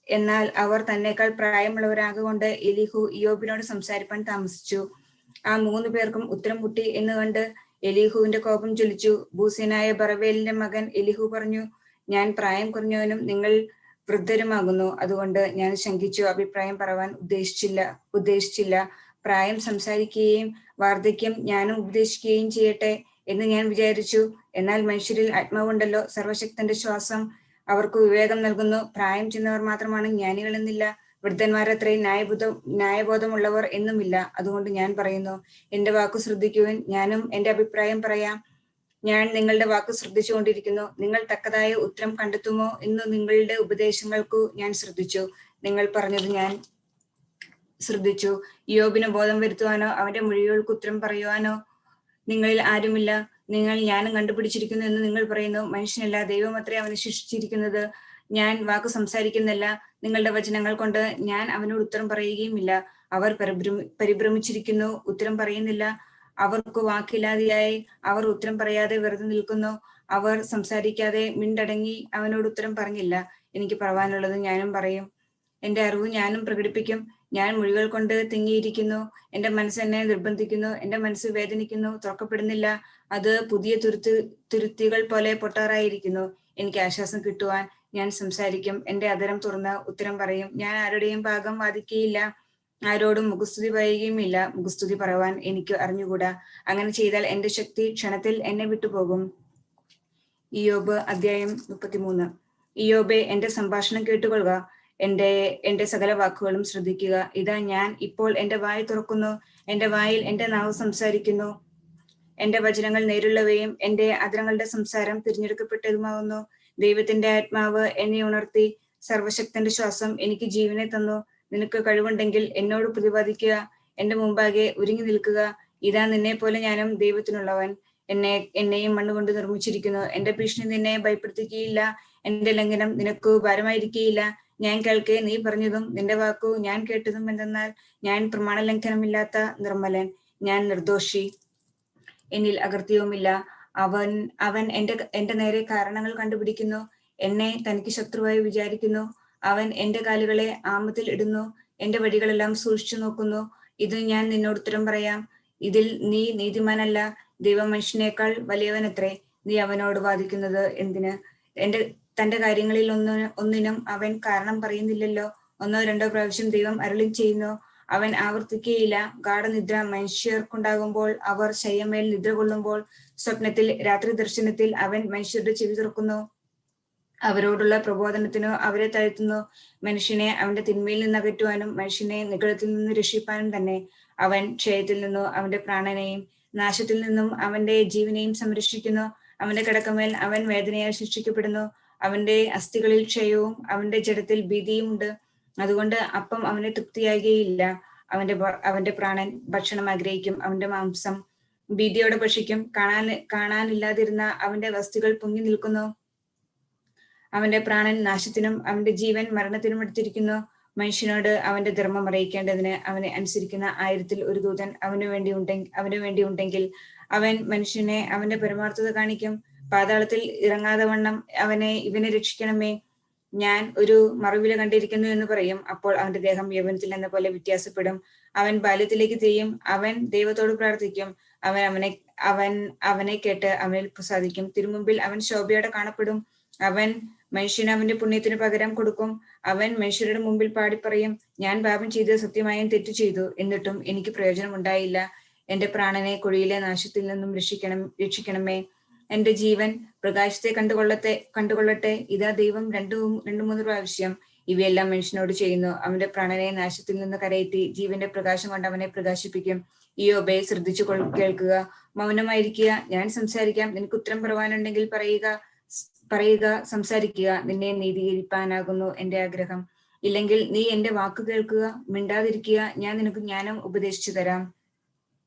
എന്നാൽ അവർ തന്നെക്കാൾ പ്രായമുള്ളവരാകൊണ്ട് എലീഹു ഇയ്യോബിനോട് സംസാരിപ്പാൻ താമസിച്ചു. ആ 3 പേർക്കും ഉത്തരം മുട്ടി എന്ന് കണ്ട് എലീഹുവിന്റെ കോപം ജ്വലിച്ചു. ബൂസ്യനായ ബറവേലിന്റെ മകൻ എലീഹു പറഞ്ഞു, ഞാൻ പ്രായം കുറഞ്ഞവനും നിങ്ങൾ വൃദ്ധരുമാകുന്നു. അതുകൊണ്ട് ഞാൻ ശങ്കിച്ചു അഭിപ്രായം പറവാൻ ഉദ്ദേശിച്ചില്ല. പ്രായം സംസാരിക്കുകയും വാർദ്ധക്യം ഞാനും ഉപദേശിക്കുകയും ചെയ്യട്ടെ എന്ന് ഞാൻ വിചാരിച്ചു. എന്നാൽ മനുഷ്യരിൽ ആത്മാവുണ്ടല്ലോ, സർവശക്തന്റെ ശ്വാസം അവർക്ക് വിവേകം നൽകുന്നു. പ്രായം ചെന്നവർ മാത്രമാണ് ജ്ഞാനികളെന്നില്ല, വൃദ്ധന്മാരത്രേ ന്യായബോധമുള്ളവർ എന്നുമില്ല. അതുകൊണ്ട് ഞാൻ പറയുന്നു, എന്റെ വാക്കു ശ്രദ്ധിക്കുവാൻ ഞാനും എന്റെ അഭിപ്രായം പറയാം. ഞാൻ നിങ്ങളുടെ വാക്ക് ശ്രദ്ധിച്ചുകൊണ്ടിരിക്കുന്നു. നിങ്ങൾ തക്കതായ ഉത്തരം കണ്ടെത്തുമോ എന്ന് നിങ്ങളുടെ ഉപദേശങ്ങൾക്കു ഞാൻ ശ്രദ്ധിച്ചു. നിങ്ങൾ പറഞ്ഞത് ഞാൻ ശ്രദ്ധിച്ചു. ഇയ്യോബിന് ബോധം വരുത്തുവാനോ അവന്റെ മൊഴികൾക്ക് ഉത്തരം പറയുവാനോ നിങ്ങളിൽ ആരുമില്ല. നിങ്ങൾ ജ്ഞാനം കണ്ടുപിടിച്ചിരിക്കുന്നു എന്ന് നിങ്ങൾ പറയുന്നു. മനുഷ്യനല്ല, ദൈവമത്രേ അവനെ ശിക്ഷിച്ചിരിക്കുന്നത്. ഞാൻ വാക്ക് സംസാരിക്കുന്നില്ല, നിങ്ങളുടെ വചനങ്ങൾ കൊണ്ട് ഞാൻ അവനോട് ഉത്തരം പറയുകയുമില്ല. അവർ പരിഭ്രമിച്ചിരിക്കുന്നു, ഉത്തരം പറയുന്നില്ല. അവർക്ക് വാക്കില്ലാതെയായി അവർ ഉത്തരം പറയാതെ വെറുതെ നിൽക്കുന്നു. അവർ സംസാരിക്കാതെ മിണ്ടടങ്ങി അവനോട് ഉത്തരം പറഞ്ഞില്ല. എനിക്ക് പറവാനുള്ളത് ഞാനും പറയും, എന്റെ അറിവ് ഞാനും പ്രകടിപ്പിക്കും. ഞാൻ മൊഴികൾ കൊണ്ട് തിങ്ങിയിരിക്കുന്നു. എന്റെ മനസ്സ് എന്നെ നിർബന്ധിക്കുന്നു. എന്റെ മനസ്സ് വേദനിക്കുന്നു, തുറക്കപ്പെടുന്നില്ല. അത് പുതിയ തുരുത്തികൾ പോലെ പൊട്ടാറായിരിക്കുന്നു. എനിക്ക് ആശ്വാസം കിട്ടുവാൻ ഞാൻ സംസാരിക്കും. എന്റെ അധരം തുറന്ന് ഉത്തരം പറയും. ഞാൻ ആരുടെയും ഭാഗം വാദിക്കുകയില്ല, ആരോടും മുഖസ്തുതി പറയുകയുമില്ല. മുഖസ്തുതി പറവാൻ എനിക്ക് അറിഞ്ഞുകൂടാ. അങ്ങനെ ചെയ്താൽ എന്റെ ശക്തി ക്ഷണത്തിൽ എന്നെ വിട്ടുപോകും. ഇയ്യോബ് അധ്യായം 33. ഇയ്യോബേ, എന്റെ സംഭാഷണം കേട്ടുകൊള്ളുക, എന്റെ സകല വാക്കുകളും ശ്രദ്ധിക്കുക. ഇതാ ഞാൻ ഇപ്പോൾ എന്റെ വായ തുറക്കുന്നു, എന്റെ വായിൽ എന്റെ നാവ് സംസാരിക്കുന്നു. എന്റെ വചനങ്ങൾ നേരുള്ളവയും എന്റെ അധരങ്ങളുടെ സംസാരം തിരഞ്ഞെടുക്കപ്പെട്ടതുമാവുന്നു. ദൈവത്തിന്റെ ആത്മാവ് എന്നെ ഉണർത്തി, സർവശക്തന്റെ ശ്വാസം എനിക്ക് ജീവനെ തന്നു. നിനക്ക് കഴിവുണ്ടെങ്കിൽ എന്നോട് പ്രതിപാദിക്കുക, എന്റെ മുമ്പാകെ ഒരുങ്ങി നിൽക്കുക. ഇതാ നിന്നെ പോലെ ഞാനും ദൈവത്തിനുള്ളവൻ. എന്നെയും മണ്ണുകൊണ്ട് നിർമ്മിച്ചിരിക്കുന്നു. എന്റെ ഭീഷണി നിന്നെ ഭയപ്പെടുത്തുകയില്ല, എന്റെ ലംഘനം നിനക്ക് ഭാരമായിരിക്കുകയില്ല. ഞാൻ കേൾക്കെ നീ പറഞ്ഞതും നിന്റെ വാക്കു ഞാൻ കേട്ടതും എന്തെന്നാൽ, ഞാൻ പ്രമാണലംഘനമില്ലാത്ത നിർമ്മലൻ, ഞാൻ നിർദോഷി, എന്നിൽ അകൃത്യവുമില്ല. അവൻ എന്റെ നേരെ കാരണങ്ങൾ കണ്ടുപിടിക്കുന്നു, എന്നെ തനിക്ക് ശത്രുവായി വിചാരിക്കുന്നു. അവൻ എന്റെ കാലുകളെ ആമത്തിൽ ഇടുന്നു, എന്റെ വഴികളെല്ലാം സൂക്ഷിച്ചു നോക്കുന്നു. ഇത് ഞാൻ നിന്നോട് ഉത്തരം പറയാം. ഇതിൽ നീ നീതിമാനല്ല, ദൈവം മനുഷ്യനേക്കാൾ വലിയവനത്രേ. നീ അവനോട് വാദിക്കുന്നത് എന്തിന്? തന്റെ കാര്യങ്ങളിൽ ഒന്നിനും അവൻ കാരണം പറയുന്നില്ലല്ലോ. 1 or 2 പ്രാവശ്യം ദൈവം അരുളി ചെയ്യുന്നു, അവൻ ആവർത്തിക്കുകയില്ല. ഗാഠനിദ്ര മനുഷ്യർക്കുണ്ടാകുമ്പോൾ, അവർ ശയ്യമേൽ നിദ്ര കൊള്ളുമ്പോൾ, സ്വപ്നത്തിൽ രാത്രി ദർശനത്തിൽ അവൻ മനുഷ്യരുടെ ചെവി തുറക്കുന്നു. അവരോടുള്ള പ്രബോധനത്തിനു അവരെ താഴ്ത്തുന്നു. മനുഷ്യനെ അവന്റെ തിന്മയിൽ നിന്ന് അകറ്റുവാനും മനുഷ്യനെ നിഗളത്തിൽ നിന്ന് രക്ഷിപ്പാനും തന്നെ. അവൻ ക്ഷയത്തിൽ നിന്നും അവന്റെ പ്രാണനെയും നാശത്തിൽ നിന്നും അവന്റെ ജീവനെയും സംരക്ഷിക്കുന്നു. അവന്റെ കിടക്കമേൽ അവൻ വേദനയാൽ ശിക്ഷിക്കപ്പെടുന്നു. അവന്റെ അസ്ഥികളിൽ ക്ഷയവും അവന്റെ ജഡത്തിൽ ഭീതിയും ഉണ്ട്. അതുകൊണ്ട് അപ്പം അവനെ തൃപ്തിയാകുകയില്ല. അവന്റെ പ്രാണൻ ഭക്ഷണം ആഗ്രഹിക്കും, അവന്റെ മാംസം ഭീതിയോടെ ഭക്ഷിക്കും. കാണാനില്ലാതിരുന്ന അവന്റെ വസ്തുക്കൾ പൊങ്ങി നിൽക്കുന്നു. അവന്റെ പ്രാണൻ നാശത്തിനും അവന്റെ ജീവൻ മരണത്തിനും എടുത്തിരിക്കുന്നു. മനുഷ്യനോട് അവന്റെ ധർമ്മം അറിയിക്കേണ്ടതിന് അവനെ അനുസരിക്കുന്ന 1000-ൽ 1 ദൂതൻ അവന് വേണ്ടി ഉണ്ടെങ്കിൽ അവൻ മനുഷ്യനെ അവന്റെ പരമാർത്ഥത കാണിക്കും. പാതാളത്തിൽ ഇറങ്ങാതെ വണ്ണം ഇവനെ രക്ഷിക്കണമേ. ഞാൻ ഒരു മറുവില കണ്ടിരിക്കുന്നു എന്ന് പറയും. അപ്പോൾ അവന്റെ ദേഹം യൗവനത്തിൽ എന്ന പോലെ വ്യത്യാസപ്പെടും. അവൻ ബാല്യത്തിലേക്ക് തിരിയും. അവൻ ദൈവത്തോട് പ്രാർത്ഥിക്കും. അവനെ കേട്ട് അവനിൽ പ്രസാദിക്കും. തിരുമുമ്പിൽ അവൻ ശോഭയോടെ കാണപ്പെടും. അവൻ മനുഷ്യന് അവന്റെ പുണ്യത്തിന് പകരം കൊടുക്കും. അവൻ മനുഷ്യരുടെ മുമ്പിൽ പാടിപ്പറയും, ഞാൻ പാപം ചെയ്ത് സത്യമായും തെറ്റു ചെയ്തു, എന്നിട്ടും എനിക്ക് പ്രയോജനം ഉണ്ടായില്ല. എന്റെ പ്രാണനെ കുഴിയിലെ നാശത്തിൽ നിന്നും രക്ഷിക്കണമേ. എന്റെ ജീവൻ പ്രകാശത്തെ കണ്ടുകൊള്ളട്ടെ. ഇതാ ദൈവം 2-3 പ്രാവശ്യം ഇവയെല്ലാം മനുഷ്യനോട് ചെയ്യുന്നു. അവന്റെ പ്രാണനെ നാശത്തിൽ നിന്ന് കരയറ്റി ജീവന്റെ പ്രകാശം കൊണ്ട് അവനെ പ്രകാശിപ്പിക്കും. ഇയ്യോബേ, ശ്രദ്ധിച്ചു കേൾക്കുക, മൗനമായിരിക്കുക. ഞാൻ സംസാരിക്കാം, നിനക്ക് ഉത്തരം പറവാനുണ്ടെങ്കിൽ പറയുക, സംസാരിക്കുക. നിന്നെ നീതീകരിപ്പാനാകുന്നു എന്റെ ആഗ്രഹം. ഇല്ലെങ്കിൽ നീ എന്റെ വാക്ക് കേൾക്കുക, മിണ്ടാതിരിക്കുക, ഞാൻ നിനക്ക് ജ്ഞാനം ഉപദേശിച്ചു തരാം.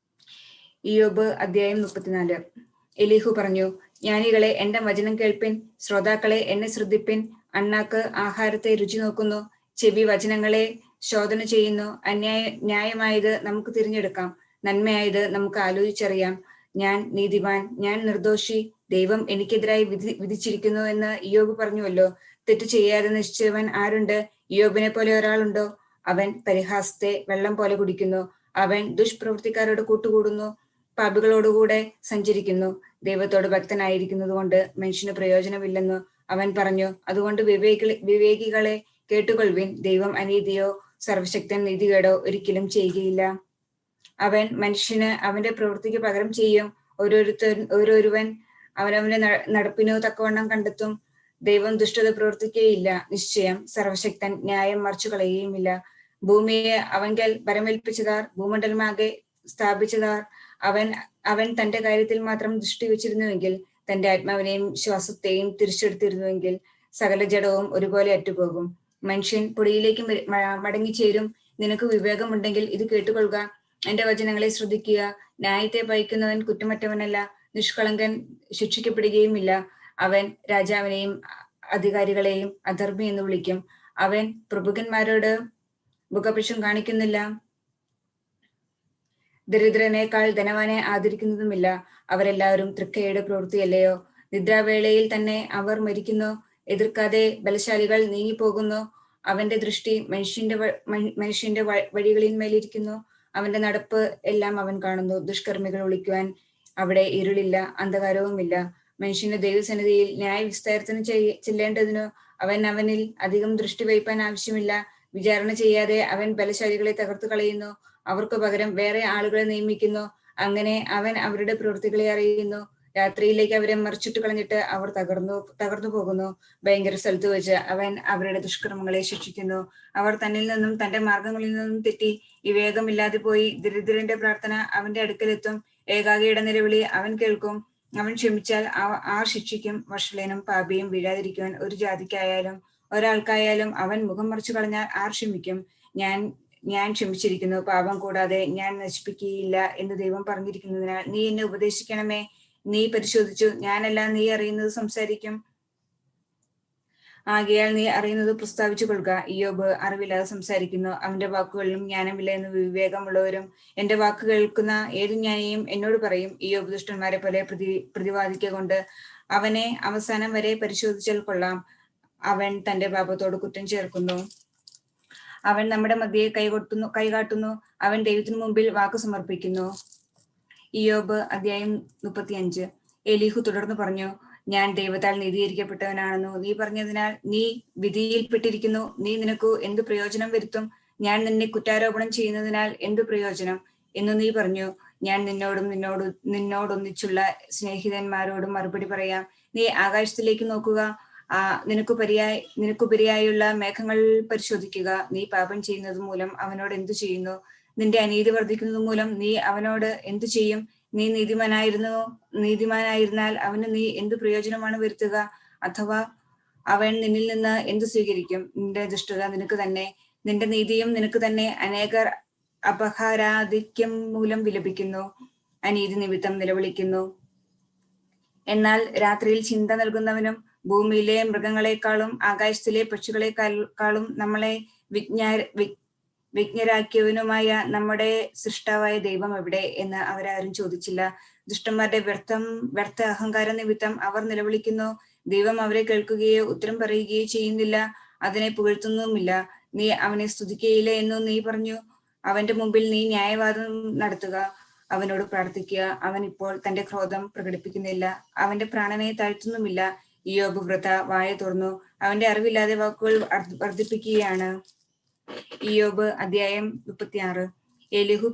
ഇയ്യോബ് അധ്യായം 34. എലീഹു പറഞ്ഞു, ജ്ഞാനികളെ എന്റെ വചനം കേൾപ്പിൻ, ശ്രോതാക്കളെ എന്നെ ശ്രദ്ധിപ്പിൻ. അണ്ണാക്ക് ആഹാരത്തെ രുചി നോക്കുന്നു, ചെവി വചനങ്ങളെ ശോധന ചെയ്യുന്നു. ന്യായമായത് നമുക്ക് തിരഞ്ഞെടുക്കാം, നന്മയായത് നമുക്ക് ആലോചിച്ചറിയാം. ഞാൻ നീതിമാൻ, ഞാൻ നിർദോഷി, ദൈവം എനിക്കെതിരായി വിധിച്ചിരിക്കുന്നു എന്ന് ഇയ്യോബ് പറഞ്ഞുവല്ലോ. തെറ്റ് ചെയ്യാതെ നിശ്ചയവൻ ആരുണ്ട്? ഇയ്യോബിനെ പോലെ ഒരാളുണ്ടോ? അവൻ പരിഹാസത്തെ വെള്ളം പോലെ കുടിക്കുന്നു, അവൻ ദുഷ്പ്രവൃത്തിക്കാരോട് കൂട്ടുകൂടുന്നു, പാപികളോടുകൂടെ സഞ്ചരിക്കുന്നു. ദൈവത്തോട് ഭക്തനായിരിക്കുന്നത് കൊണ്ട് മനുഷ്യന് പ്രയോജനമില്ലെന്ന് അവൻ പറഞ്ഞു. അതുകൊണ്ട് വിവേകികളെ കേട്ടുകൊള്ളുവിൻ. ദൈവം അനീതിയോ സർവശക്തൻ നീതികേടോ ഒരിക്കലും ചെയ്യുകയില്ല. അവൻ മനുഷ്യന് അവന്റെ പ്രവൃത്തിക്ക് പകരം ചെയ്യും. ഓരോരുവൻ അവനവന്റെ നടപ്പിനു തക്കവണ്ണം കണ്ടെത്തും. ദൈവം ദുഷ്ടത പ്രവർത്തിക്കുകയില്ല. നിശ്ചയം സർവശക്തൻ ന്യായം മറിച്ചു കളയുകയുമില്ല. ഭൂമിയെ അവങ്കൽ പരമേൽപ്പിച്ചതാർ, ഭൂമണ്ഡലമാകെ സ്ഥാപിച്ചതാർ. അവൻ തന്റെ കാര്യത്തിൽ മാത്രം ദൃഷ്ടി വെച്ചിരുന്നുവെങ്കിൽ, തന്റെ ആത്മാവിനെയും ശ്വാസത്തെയും തിരിച്ചെടുത്തിരുന്നുവെങ്കിൽ, സകല ജഡവും ഒരുപോലെ അറ്റുപോകും. മനുഷ്യൻ പൊടിയിലേക്ക് മടങ്ങിച്ചേരും. നിനക്ക് വിവേകമുണ്ടെങ്കിൽ ഇത് കേട്ടുകൊള്ളുക, എന്റെ വചനങ്ങളെ ശ്രദ്ധിക്കുക. ന്യായത്തെ ഭയക്കുന്നവൻ കുറ്റമറ്റവനല്ല, നിഷ്കളങ്കൻ ശിക്ഷിക്കപ്പെടുകയുമില്ല. അവൻ രാജാവിനെയും അധികാരികളെയും അധർമ്മി എന്ന് വിളിക്കും. അവൻ പ്രഭുക്കന്മാരോട് മുഖപക്ഷം കാണിക്കുന്നില്ല, ദരിദ്രനേക്കാൾ ധനവാനെ ആദരിക്കുന്നതുമില്ല. അവരെല്ലാവരും തൃക്കയുടെ പ്രവൃത്തിയല്ലയോ? നിദ്രാവേളയിൽ തന്നെ അവർ മരിക്കുന്നു, എതിർക്കാതെ ബലശാലികൾ നീങ്ങിപ്പോകുന്നു. അവന്റെ ദൃഷ്ടി മനുഷ്യന്റെ വഴികളിന്മേലിരിക്കുന്നു, അവന്റെ നടപ്പ് എല്ലാം അവൻ കാണുന്നു. ദുഷ്കർമ്മികൾ ഒളിക്കുവാൻ അവിടെ ഇരുളില്ല, അന്ധകാരവുമില്ല. മനുഷ്യന്റെ ദൈവസന്നിധിയിൽ ന്യായവിസ്താരത്തിന് ചെല്ലേണ്ടതിനു അവനിൽ അധികം ദൃഷ്ടി വയ്പാൻ ആവശ്യമില്ല. വിചാരണ ചെയ്യാതെ അവൻ ബലശാലികളെ തകർത്തു കളയുന്നു, അവർക്ക് പകരം വേറെ ആളുകളെ നിയമിക്കുന്നു. അങ്ങനെ അവൻ അവരുടെ പ്രവൃത്തികളെ അറിയുന്നു. രാത്രിയിലേക്ക് അവരെ മറിച്ചിട്ട് കളഞ്ഞിട്ട് അവർ തകർന്നു പോകുന്നു. ഭയങ്കര സ്ഥലത്ത് വെച്ച് അവൻ അവരുടെ ദുഷ്കർമ്മങ്ങളെ ശിക്ഷിക്കുന്നു. അവർ തന്നിൽ നിന്നും തന്റെ മാർഗങ്ങളിൽ നിന്നും തെറ്റി വിവേകമില്ലാതെ പോയി. ദരിദ്രന്റെ പ്രാർത്ഥന അവന്റെ അടുക്കലെത്തും, ഏകാഗിയുടെ നിലവിളി അവൻ കേൾക്കും. അവൻ ക്ഷമിച്ചാൽ ആർ ശിക്ഷിക്കും? വഷളനും പാപിയും വീഴാതിരിക്കുവാൻ ഒരു ജാതിക്കായാലും ഒരാൾക്കായാലും അവൻ മുഖം മറിച്ചു കളഞ്ഞാൽ ആർ ക്ഷമിക്കും? ഞാൻ ക്ഷമിച്ചിരിക്കുന്നു, പാപം കൂടാതെ ഞാൻ നശിപ്പിക്കുകയില്ല എന്ന് ദൈവം പറഞ്ഞിരിക്കുന്നതിനാൽ നീ എന്നെ ഉപദേശിക്കണമേ. നീ പരിശോധിച്ചു, ഞാനല്ല നീ അറിയുന്നത് സംസാരിക്കും. ആകയാൽ നീ അറിയുന്നത് പ്രസ്താവിച്ചു കൊള്ളുക. ഇയ്യോബ് അറിവില്ലാതെ സംസാരിക്കുന്നു, അവന്റെ വാക്കുകളിലും ജ്ഞാനമില്ല എന്ന് വിവേകമുള്ളവരും. എന്റെ വാക്ക് കേൾക്കുന്ന ഏതു ജ്ഞാനിയും എന്നോട് പറയും, ഇയ്യോബ് ദുഷ്ടന്മാരെ പോലെ പ്രതിവാദിക്കൊണ്ട് അവനെ അവസാനം വരെ പരിശോധിച്ചാൽ കൊള്ളാം. അവൻ തന്റെ പാപത്തോട് കുറ്റം ചേർക്കുന്നു. അവൻ നമ്മുടെ മധ്യയെ കൈകാട്ടുന്നു, അവൻ ദൈവത്തിനു മുമ്പിൽ വാക്ക് സമർപ്പിക്കുന്നു. ഇയ്യോബ് അധ്യായം 35. എലീഹു തുടർന്ന് പറഞ്ഞു, ഞാൻ ദൈവത്താൽ നീതീകരിക്കപ്പെട്ടവനാണെന്നു നീ പറഞ്ഞതിനാൽ നീ വിധിയിൽപ്പെട്ടിരിക്കുന്നു. നീ നിനക്ക് എന്ത് പ്രയോജനം വരുത്തും? ഞാൻ നിന്നെ കുറ്റാരോപണം ചെയ്യുന്നതിനാൽ എന്ത് പ്രയോജനം എന്നു നീ പറഞ്ഞു. ഞാൻ നിന്നോടൊന്നിച്ചുള്ള സ്നേഹിതന്മാരോടും മറുപടി പറയാം. നീ ആകാശത്തിലേക്ക് നോക്കുക, നിനക്കുപരിയായുള്ള മേഘങ്ങൾ പരിശോധിക്കുക. നീ പാപം ചെയ്യുന്നത് മൂലം അവനോട് എന്തു ചെയ്യുന്നു? നിന്റെ അനീതി വർദ്ധിക്കുന്നത് മൂലം നീ അവനോട് എന്തു ചെയ്യും? നീ നീതിമാനായിരുന്നാൽ അവന് നീ എന്ത് പ്രയോജനമാണ് വരുത്തുക? അഥവാ അവൻ നിന്നിൽ നിന്ന് എന്ത് സ്വീകരിക്കും? നിന്റെ ദുഷ്ടത നിനക്ക് തന്നെ, നിന്റെ നീതിയും നിനക്ക് തന്നെ. അനേകർ അപഹാരാധിക്യം മൂലം വിലപിക്കുന്നു, അനീതി നിമിത്തം നിലവിളിക്കുന്നു. എന്നാൽ രാത്രിയിൽ ചിന്ത നൽകുന്നവനും ഭൂമിയിലെ മൃഗങ്ങളെക്കാളും ആകാശത്തിലെ പക്ഷികളെക്കാളും നമ്മളെ വിജ്ഞരാക്കിയവനുമായ നമ്മുടെ സൃഷ്ടാവായ ദൈവം എവിടെ എന്ന് അവരാരും ചോദിച്ചില്ല. ദുഷ്ടന്മാരുടെ വ്യർത്ഥ അഹങ്കാര നിമിത്തം അവർ നിലവിളിക്കുന്നു. ദൈവം അവരെ കേൾക്കുകയോ ഉത്തരം പറയുകയോ ചെയ്യുന്നില്ല, അതിനെ പുകഴ്ത്തുന്നുമില്ല. നീ അവനെ സ്തുതിക്കുകയില്ല എന്നു നീ പറഞ്ഞു. അവന്റെ മുമ്പിൽ നീ ന്യായവാദം നടത്തുക, അവനോട് പ്രാർത്ഥിക്കുക. അവൻ ഇപ്പോൾ തന്റെ ക്രോധം പ്രകടിപ്പിക്കുന്നില്ല, അവന്റെ പ്രാണനെ താഴ്ത്തുന്നുമില്ല. ഇയ്യോബ് വൃഥ വായ തുറന്നു, അവന്റെ അറിവില്ലാതെ വാക്കുകൾ വർദ്ധിപ്പിക്കുകയാണ്. ഇയ്യോബ് അധ്യായം 36. എലീഹു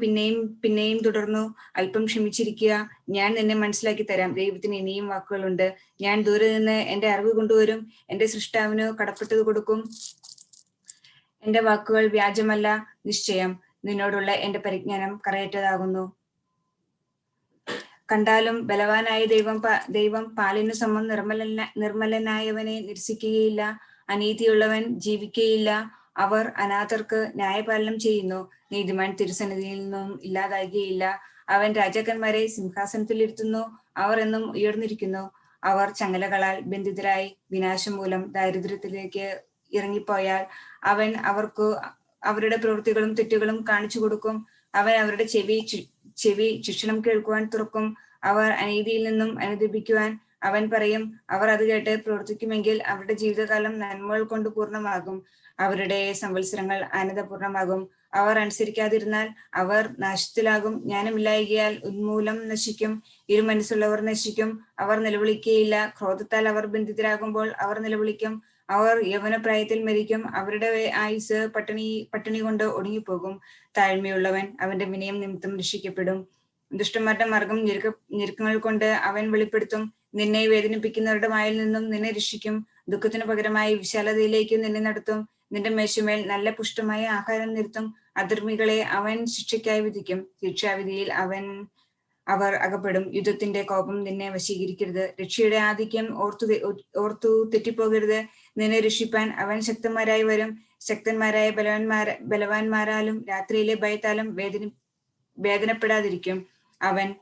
പിന്നെയും തുടർന്നു, അല്പം ക്ഷമിച്ചിരിക്കുക, ഞാൻ നിന്നെ മനസ്സിലാക്കി തരാം. ദൈവത്തിന് ഇനിയും വാക്കുകളുണ്ട്. ഞാൻ ദൂരെ നിന്ന് എന്റെ അറിവ് കൊണ്ടുവരും, എന്റെ സൃഷ്ടാവിന് കടപ്പെട്ടത് കൊടുക്കും. എന്റെ വാക്കുകൾ വ്യാജമല്ല, നിശ്ചയം. നിന്നോടുള്ള എന്റെ പരിജ്ഞാനം കറയറ്റതാകുന്നു. കണ്ടാലും ബലവാനായ ദൈവം പാലിനു സമം നിർമ്മലനായവനെ നിരസിക്കുകയില്ല. അനീതിയുള്ളവൻ ജീവിക്കുകയില്ല. അവർ അനാഥർക്ക് ന്യായപാലനം ചെയ്യുന്നു. നീതിമാൻ തിരുസന്നിധിയിൽ നിന്നും ഇല്ലാതാകുകയില്ല. അവൻ രാജാക്കന്മാരെ സിംഹാസനത്തിൽ ഇരുത്തുന്നു, അവർ എന്നും ഉയർന്നിരിക്കുന്നു. അവർ ചങ്ങലകളാൽ ബന്ധിതരായി വിനാശം മൂലം ദാരിദ്ര്യത്തിലേക്ക് ഇറങ്ങിപ്പോയാൽ അവൻ അവർക്ക് അവരുടെ പ്രവൃത്തികളും തെറ്റുകളും കാണിച്ചു കൊടുക്കും. അവൻ അവരുടെ ചെവി ശിക്ഷണം കേൾക്കുവാൻ തുറക്കും. അവർ അനീതിയിൽ നിന്നും അനുദപിക്കുവാൻ അവൻ പറയും. അവർ അത് കേട്ട് പ്രവർത്തിക്കുമെങ്കിൽ അവരുടെ ജീവിതകാലം നന്മകൾ കൊണ്ട് പൂർണ്ണമാകും. അവരുടെ സംവത്സരങ്ങൾ ആനന്ദപൂർണമാകും. അവർ അനുസരിക്കാതിരുന്നാൽ അവർ നാശത്തിലാകും. ജ്ഞാനമില്ലായ്കയാൽ ഉന്മൂലം നശിക്കും. ഇരുമനസ്സുള്ളവർ നശിക്കും. അവർ നിലവിളിക്കുകയില്ല. ക്രോധത്താൽ അവർ ബന്ധിതരാകുമ്പോൾ അവർ നിലവിളിക്കും. അവർ യൗവനപ്രായത്തിൽ മരിക്കും. അവരുടെ ആയുസ് പട്ടിണി കൊണ്ട് ഒടുങ്ങിപ്പോകും. താഴ്മയുള്ളവൻ അവന്റെ വിനയം നിമിത്തം രക്ഷിക്കപ്പെടും. ദുഷ്ടന്മാരുടെ മാർഗം ഞെരുക്കങ്ങൾ കൊണ്ട് അവൻ വെളിപ്പെടുത്തും. നിന്നെ വേദനിപ്പിക്കുന്നവരുടെ വായിൽ നിന്നും നിന്നെ രക്ഷിക്കും. ദുഃഖത്തിന് പകരമായി വിശാലതയിലേക്ക് നിന്നെ നടത്തും. നിന്റെ മേശമേൽ നല്ല പുഷ്ടമായ ആഹാരം നിർത്തും. അധർമ്മികളെ അവൻ ശിക്ഷയ്ക്കായി വിധിക്കും. ശിക്ഷാവിധിയിൽ അവർ അകപ്പെടും. യുദ്ധത്തിന്റെ കോപം നിന്നെ വശീകരിക്കരുത്. രക്ഷയുടെ ആധിക്യം ഓർത്തു തെറ്റിപ്പോകരുത്. നിന്നെ രക്ഷിപ്പാൻ അവൻ ശക്തന്മാരായി വരും. ശക്തന്മാരായ ബലവാന്മാരാലും രാത്രിയിലെ ഭയത്താലും വേദനപ്പെടാതിരിക്കും. അവൻ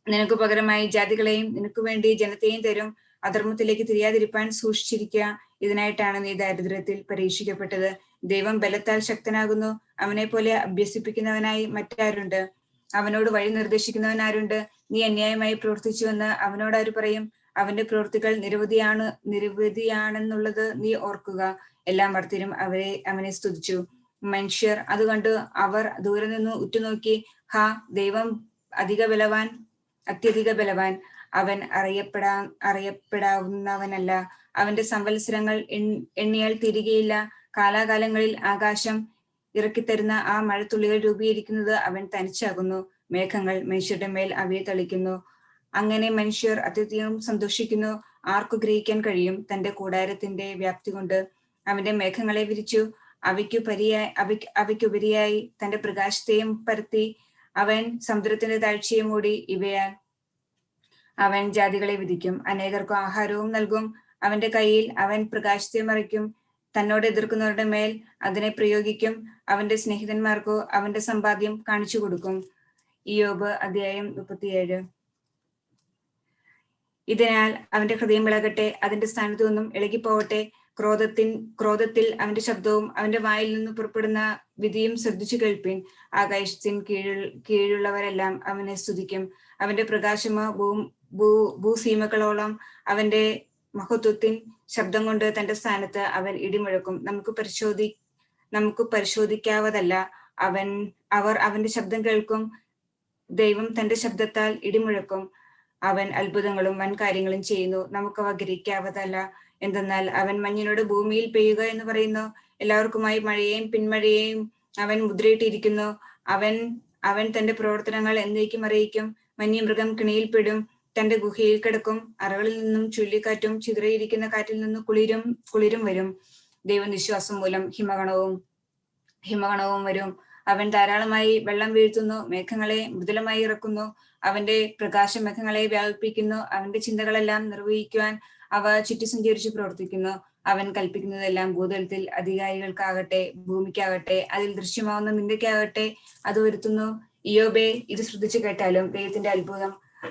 നിനക്ക് പകരമായി ജാതികളെയും നിനക്ക് വേണ്ടി ജനത്തെയും തരും. അധർമ്മത്തിലേക്ക് തിരിയാതിരിപ്പാൻ സൂക്ഷിച്ചിരിക്കുക. ഇതിനായിട്ടാണ് നീ ദാരിദ്ര്യത്തിൽ പരീക്ഷിക്കപ്പെട്ടത്. ദൈവം ബലത്താൽ ശക്തനാകുന്നു. അവനെ പോലെ അഭ്യസിപ്പിക്കുന്നവനായി മറ്റാരുണ്ട്? അവനോട് വഴി നിർദ്ദേശിക്കുന്നവൻ ആരുണ്ട്? നീ അന്യായമായി പ്രവർത്തിച്ചുവെന്ന് അവനോട് ആര് പറയും? അവന്റെ പ്രവൃത്തികൾ നിരവധിയാണെന്നുള്ളത് നീ ഓർക്കുക. എല്ലാ മർത്യരും അവനെ സ്തുതിച്ചു. മനുഷ്യർ അത് കണ്ടു അവർ ദൂരെ നിന്ന് ഉറ്റുനോക്കി. ഹാ, ദൈവം അത്യധിക ബലവാൻ. അവൻ അറിയപ്പെടാവുന്നവനല്ല. അവന്റെ സംവത്സരങ്ങൾ എണ്ണിയാൽ തീരുകയില്ല. കാലാകാലങ്ങളിൽ ആകാശം ഇറക്കിത്തരുന്ന ആ മഴത്തുള്ളികൾ രൂപീകരിക്കുന്നത് അവൻ തനിച്ചാകുന്നു. മേഘങ്ങൾ മനുഷ്യരുടെ മേൽ അവയെ തളിക്കുന്നു. അങ്ങനെ മനുഷ്യർ അത്യധികം സന്തോഷിക്കുന്നു. ആർക്കു ഗ്രഹിക്കാൻ കഴിയും? തന്റെ കൂടാരത്തിന്റെ വ്യാപ്തി കൊണ്ട് അവന്റെ മേഘങ്ങളെ വിരിച്ചു. അവയ്ക്കുപരിയായി തന്റെ പ്രകാശത്തെയും പരത്തി. അവൻ സമുദ്രത്തിന്റെ താഴ്ചയെ മൂടി. ഇവയാൽ അവൻ ജാതികളെ വിധിക്കും. അനേകർക്കു ആഹാരവും നൽകും. അവന്റെ കയ്യിൽ അവൻ പ്രകാശത്തെ മറയ്ക്കും. തന്നോട് എതിർക്കുന്നവരുടെ മേൽ അതിനെ പ്രയോഗിക്കും. അവന്റെ സ്നേഹിതന്മാർക്കു അവന്റെ സമ്പാദ്യം കാണിച്ചു കൊടുക്കും. ഇയ്യോബ് അധ്യായം 37. ഇതിനാൽ അവന്റെ ഹൃദയം ഇളകട്ടെ, അതിന്റെ സ്ഥാനത്തു നിന്നും ഇളകിപ്പോവട്ടെ. ക്രോധത്തിൽ അവന്റെ ശബ്ദവും അവന്റെ വായിൽ നിന്ന് പുറപ്പെടുന്ന വിധിയും ശ്രദ്ധിച്ചു കേൾപ്പിൻ. ആകാശത്തിന് കീഴുള്ളവരെല്ലാം അവനെ സ്തുതിക്കും. അവന്റെ പ്രകാശമോ ഭൂസീമകളോളം. അവന്റെ മഹത്വത്തിൻ ശബ്ദം കൊണ്ട് തന്റെ സ്ഥാനത്ത് അവൻ ഇടിമുഴക്കും. നമുക്ക് പരിശോധിക്കാവതല്ല. അവർ അവന്റെ ശബ്ദം കേൾക്കും. ദൈവം തന്റെ ശബ്ദത്താൽ ഇടിമുഴക്കും. അവൻ അത്ഭുതങ്ങളും വൻ കാര്യങ്ങളും ചെയ്യുന്നു. നമുക്കവ ഗ്രഹിക്കാവതല്ല. എന്തെന്നാൽ അവൻ മഞ്ഞിനോട് ഭൂമിയിൽ പെയ്യുക എന്ന് പറയുന്നു. എല്ലാവർക്കുമായി മഴയെയും പിന്മഴയെയും അവൻ മുദ്രയിട്ടിരിക്കുന്നു. അവൻ തന്റെ പ്രവർത്തനങ്ങൾ എന്നേക്കും അറിയിക്കും. വന്യമൃഗം കിണിയിൽപ്പെടും. തന്റെ ഗുഹയിൽ കിടക്കും. അറകളിൽ നിന്നും ചുഴലിക്കാറ്റും ചിതറിയിരിക്കുന്ന കാറ്റിൽ നിന്നും കുളിരും വരും. ദൈവനിശ്വാസം മൂലം ഹിമഗണവും വരും. അവൻ ധാരാളമായി വെള്ളം വീഴ്ത്തുന്നു. മേഘങ്ങളെ മൃദുലമായി ഇറക്കുന്നു. അവന്റെ പ്രകാശം മേഘങ്ങളെ വ്യാപിപ്പിക്കുന്നു. അവന്റെ ചിന്തകളെല്ലാം നിർവഹിക്കുവാൻ അവ ചുറ്റി സഞ്ചരിച്ച് പ്രവർത്തിക്കുന്നു. അവൻ കൽപ്പിക്കുന്നതെല്ലാം ഭൂതലത്തിൽ അധികാരികൾക്കാകട്ടെ ഭൂമിക്കാകട്ടെ അതിൽ ദൃശ്യമാവുന്ന നിന്ദയ്ക്കാകട്ടെ അത് വരുത്തുന്നു. ഇയ്യോബേ, ഇത് ശ്രദ്ധിച്ചു കേട്ടാലും ദൈവത്തിന്റെ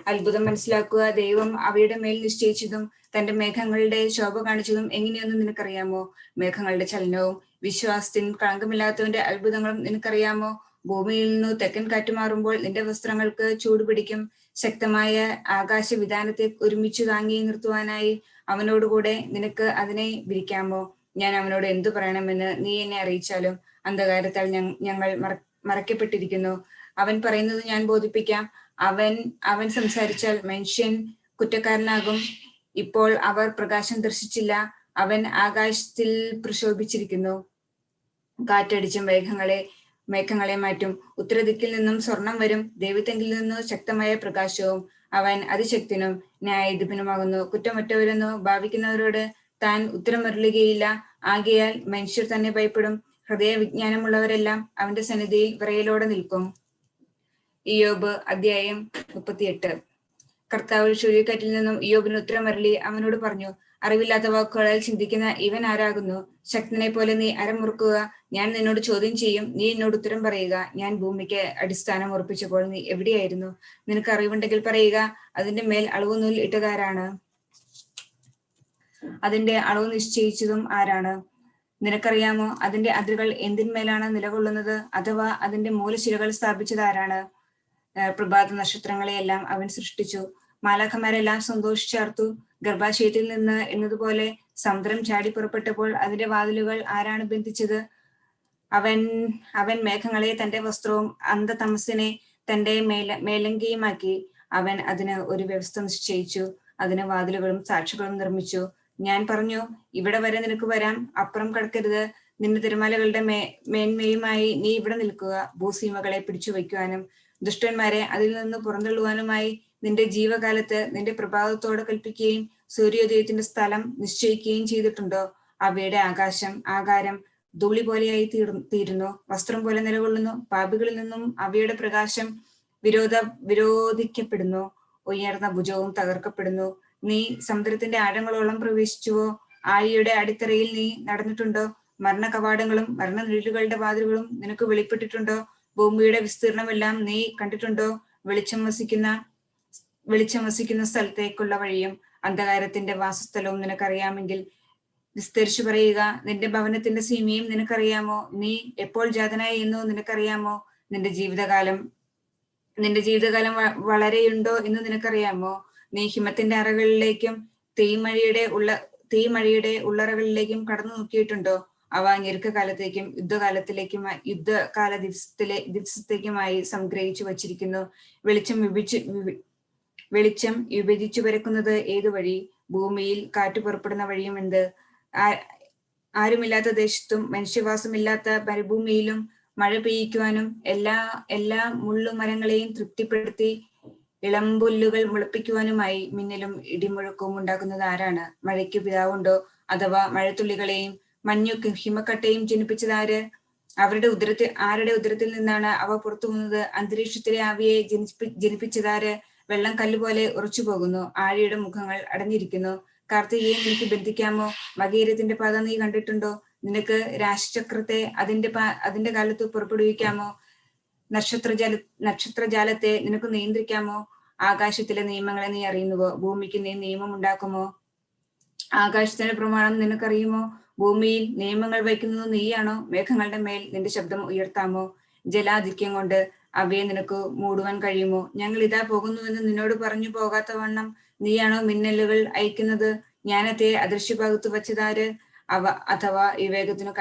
അത്ഭുതം മനസ്സിലാക്കുക. ദൈവം അവയുടെ മേൽ നിശ്ചയിച്ചതും തന്റെ മേഘങ്ങളുടെ ശോഭ കാണിച്ചതും എങ്ങനെയൊന്നും നിനക്കറിയാമോ? മേഘങ്ങളുടെ ചലനവും വിശ്വാസത്തിന് കളങ്കമില്ലാത്തവന്റെ അത്ഭുതങ്ങളും നിനക്കറിയാമോ? ഭൂമിയിൽ നിന്ന് തെക്കൻ കാറ്റ് മാറുമ്പോൾ നിന്റെ വസ്ത്രങ്ങൾക്ക് ചൂടുപിടിക്കും. ശക്തമായ ആകാശ വിധാനത്തെ ഒരുമിച്ച് താങ്ങി നിർത്തുവാനായി അവനോടുകൂടെ നിനക്ക് അതിനെ വിരിക്കാമോ? ഞാൻ അവനോട് എന്തു പറയണമെന്ന് നീ എന്നെ അറിയിച്ചാലും അന്ധകാരത്താൽ ഞങ്ങൾ മറയ്ക്കപ്പെട്ടിരിക്കുന്നു. അവൻ പറയുന്നത് ഞാൻ ബോധിപ്പിക്കാം. അവൻ സംസാരിച്ചാൽ മനുഷ്യൻ കുറ്റക്കാരനാകും. ഇപ്പോൾ അവർ പ്രകാശം ദർശിച്ചില്ല. അവൻ ആകാശത്തിൽ പ്രശോഭിച്ചിരിക്കുന്നു. കാറ്റടിച്ചും മേഘങ്ങളെ മാറ്റും. ഉത്തരദിക്കിൽ നിന്നും സ്വർണം വരും. ദൈവത്തെങ്കിൽ നിന്നു ശക്തമായ പ്രകാശവും. അവൻ അതിശക്തനും ന്യായാധിപനുമാകുന്നു. കുറ്റമറ്റവരെന്നു ഭാവിക്കുന്നവരോട് താൻ ഉത്തരം അരുളുകയില്ല. ആകയാൽ മനുഷ്യർ തന്നെ ഭയപ്പെടും. ഹൃദയ വിജ്ഞാനമുള്ളവരെല്ലാം അവന്റെ സന്നിധിയിൽ വിറയലോടെ നിൽക്കും. ഇയ്യോബ് അധ്യായം 38. കർത്താവ് ചുഴലിക്കാറ്റിൽ നിന്നും ഇയ്യോബിന് ഉത്തരം അരുളി അവനോട് പറഞ്ഞു, അറിവില്ലാത്ത വാക്കുകളാൽ ചിന്തിക്കുന്ന ഇവൻ ആരാകുന്നു? ശക്തനെ പോലെ നീ അരമുറുക്കുക. ഞാൻ നിന്നോട് ചോദ്യം ചെയ്യും, നീ എന്നോട് ഉത്തരം പറയുക. ഞാൻ ഭൂമിക്ക് അടിസ്ഥാനം ഉറപ്പിച്ചപ്പോൾ നീ എവിടെയായിരുന്നു? നിനക്ക് അറിവുണ്ടെങ്കിൽ പറയുക. അതിന്റെ മേൽ അളവുനൂൽ ഇട്ടുകാരാണ്. അതിന്റെ അളവ് നിശ്ചയിച്ചതും ആരാണ്? നിനക്കറിയാമോ? അതിന്റെ അതിരുകൾ എന്തിന്മേലാണ് നിലകൊള്ളുന്നത്? അഥവാ അതിന്റെ മൂലശിലകൾ സ്ഥാപിച്ചത് ആരാണ്? പ്രഭാത നക്ഷത്രങ്ങളെയെല്ലാം അവൻ സൃഷ്ടിച്ചു. മാലാഖമാരെല്ലാം സന്തോഷിച്ചാർത്തു. ഗർഭാശയത്തിൽ നിന്ന് എന്നതുപോലെ സമുദ്രം ചാടി പുറപ്പെട്ടപ്പോൾ അതിന്റെ വാതിലുകൾ ആരാണ് ബന്ധിച്ചത്? അവൻ മേഘങ്ങളെ തന്റെ വസ്ത്രവും അന്ധതമസിനെ തന്റെ മേലങ്കിയുമാക്കി. അവൻ അതിന് ഒരു വ്യവസ്ഥ നിശ്ചയിച്ചു, അതിന് വാതിലുകളും സാക്ഷികളും നിർമ്മിച്ചു. ഞാൻ പറഞ്ഞു, ഇവിടെ വരെ നിനക്ക് വരാം, അപ്പുറം കടക്കരുത്. നിന്റെ തിരമാലകളുടെ മേന്മയുമായി നീ ഇവിടെ നിൽക്കുക. ഭൂസീമകളെ പിടിച്ചു വയ്ക്കുവാനും ദുഷ്ടന്മാരെ അതിൽ നിന്ന് പുറന്തള്ളുവാനുമായി നിന്റെ ജീവകാലത്ത് നിന്റെ പ്രഭാതത്തോടെ കൽപ്പിക്കുകയും സൂര്യോദയത്തിന്റെ സ്ഥലം നിശ്ചയിക്കുകയും ചെയ്തിട്ടുണ്ടോ? അവയുടെ ആകാരം ധൂളി പോലെയായി തീരുന്നു, വസ്ത്രം പോലെ നിലകൊള്ളുന്നു. പാപികളിൽ നിന്നും അവയുടെ പ്രകാശം വിരോധിക്കപ്പെടുന്നു. ഉയർന്ന ഭുജവും തകർക്കപ്പെടുന്നു. നീ സമുദ്രത്തിന്റെ ആഴങ്ങളോളം പ്രവേശിച്ചുവോ? ആഴിയുടെ അടിത്തറയിൽ നീ നടന്നിട്ടുണ്ടോ? മരണ കവാടങ്ങളും മരണനിഴലുകളുടെ വാതിലുകളും നിനക്ക് വെളിപ്പെട്ടിട്ടുണ്ടോ? ഭൂമിയുടെ വിസ്തീർണമെല്ലാം നീ കണ്ടിട്ടുണ്ടോ? വെളിച്ചം വസിക്കുന്ന സ്ഥലത്തേക്കുള്ള വഴിയും അന്ധകാരത്തിന്റെ വാസസ്ഥലവും നിനക്കറിയാമെങ്കിൽ വിസ്തരിച്ചു പറയുക. നിന്റെ ഭവനത്തിന്റെ സീമയും നിനക്കറിയാമോ? നീ എപ്പോൾ ജാതനായി എന്നോ നിനക്കറിയാമോ? നിന്റെ ജീവിതകാലം വളരെയുണ്ടോ എന്ന് നിനക്കറിയാമോ? നീ ഹിമത്തിന്റെ അറകളിലേക്കും തീമഴയുടെ ഉള്ളറകളിലേക്കും കടന്നു നോക്കിയിട്ടുണ്ടോ? അവ ഞെരുക്കകാലത്തേക്കും യുദ്ധകാല ദിവസത്തേക്കുമായി സംഗ്രഹിച്ചു വച്ചിരിക്കുന്നു. വെളിച്ചം വിഭജിച്ചു പരക്കുന്നത് ഏതു വഴി? ഭൂമിയിൽ കാറ്റ് പുറപ്പെടുന്ന വഴിയും എന്ത്? ആരുമില്ലാത്ത ദേശത്തും മനുഷ്യവാസമില്ലാത്ത മരുഭൂമിയിലും മഴ പെയ്യിക്കുവാനും എല്ലാ മുള്ളുമരങ്ങളെയും തൃപ്തിപ്പെടുത്തി ഇളമ്പുല്ലുകൾ മുളപ്പിക്കുവാനുമായി മിന്നലും ഇടിമുഴക്കവും ഉണ്ടാക്കുന്നത് ആരാണ്? മഴയ്ക്ക് പിതാവുണ്ടോ? അഥവാ മഴത്തുള്ളികളെയും മഞ്ഞുക്കും ഹിമക്കട്ടയും ജനിപ്പിച്ചതാര്? ആരുടെ ഉദരത്തിൽ നിന്നാണ് അവ പുറത്തു വന്നത്? അന്തരീക്ഷത്തിലെ ആവിയെ ജനിപ്പിച്ചതാര്? വെള്ളം കല്ലുപോലെ ഉറച്ചു പോകുന്നു, ആഴിയുടെ മുഖങ്ങൾ അടഞ്ഞിരിക്കുന്നു. കാർത്തികയെ നിനക്ക് ബന്ധിക്കാമോ? മകീരത്തിന്റെ പാത നീ കണ്ടിട്ടുണ്ടോ? നിനക്ക് രാശിചക്രത്തെ അതിന്റെ കാലത്ത് പുറപ്പെടുവിക്കാമോ? നക്ഷത്രജാലത്തെ നിനക്ക് നിയന്ത്രിക്കാമോ? ആകാശത്തിലെ നിയമങ്ങളെ നീ അറിയുന്നുവോ? ഭൂമിക്ക് നീ നിയമം ഉണ്ടാക്കുമോ? ആകാശത്തിന്റെ പ്രമാണം നിനക്കറിയുമോ? ഭൂമിയിൽ നിയമങ്ങൾ വയ്ക്കുന്നത് നീയാണോ? മേഘങ്ങളുടെ മേൽ നിന്റെ ശബ്ദം ഉയർത്താമോ? ജലാധിക്യം കൊണ്ട് അവയെ നിനക്ക് മൂടുവാൻ കഴിയുമോ? ഞങ്ങൾ ഇതാ പോകുന്നുവെന്ന് നിന്നോട് പറഞ്ഞു പോകാത്ത വണ്ണം നീയാണോ മിന്നലുകൾ അയക്കുന്നത്? ജ്ഞാനത്തെ അദൃശ്യഭാഗത്ത് വച്ചതാര്? അഥവാ വിവേകത്തിന്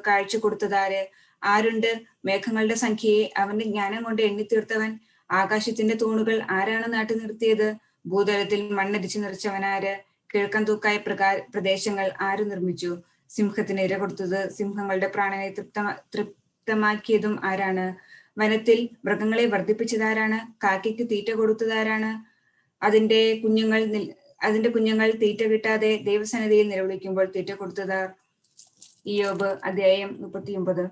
കാഴ്ച കൊടുത്തതാര്? ആരുണ്ട്? മേഘങ്ങളുടെ സംഖ്യയെ അവന്റെ ജ്ഞാനം കൊണ്ട് എണ്ണിത്തീർത്തവൻ. ആകാശത്തിന്റെ തൂണുകൾ ആരാണ് നാട്ടി നിർത്തിയത്? ഭൂതലത്തിൽ മണ്ണരിച്ചു നിറച്ചവനാര്? കിഴക്കൻ തൂക്കായ പ്രദേശങ്ങൾ ആര് നിർമ്മിച്ചു? സിംഹത്തിന് ഇര കൊടുത്തത്, സിംഹങ്ങളുടെ പ്രാണനെ തൃപ്തമാക്കിയതും ആരാണ്? വനത്തിൽ മൃഗങ്ങളെ വർദ്ധിപ്പിച്ചതാരാണ്? കാക്കയ്ക്ക് തീറ്റ കൊടുത്തതാരാണ്? അതിന്റെ കുഞ്ഞുങ്ങൾ തീറ്റ കിട്ടാതെ ദൈവസന്നിധിയിൽ നിലവിളിക്കുമ്പോൾ തീറ്റ കൊടുത്തതാർ? ഇയ്യോബ് അധ്യായം 39.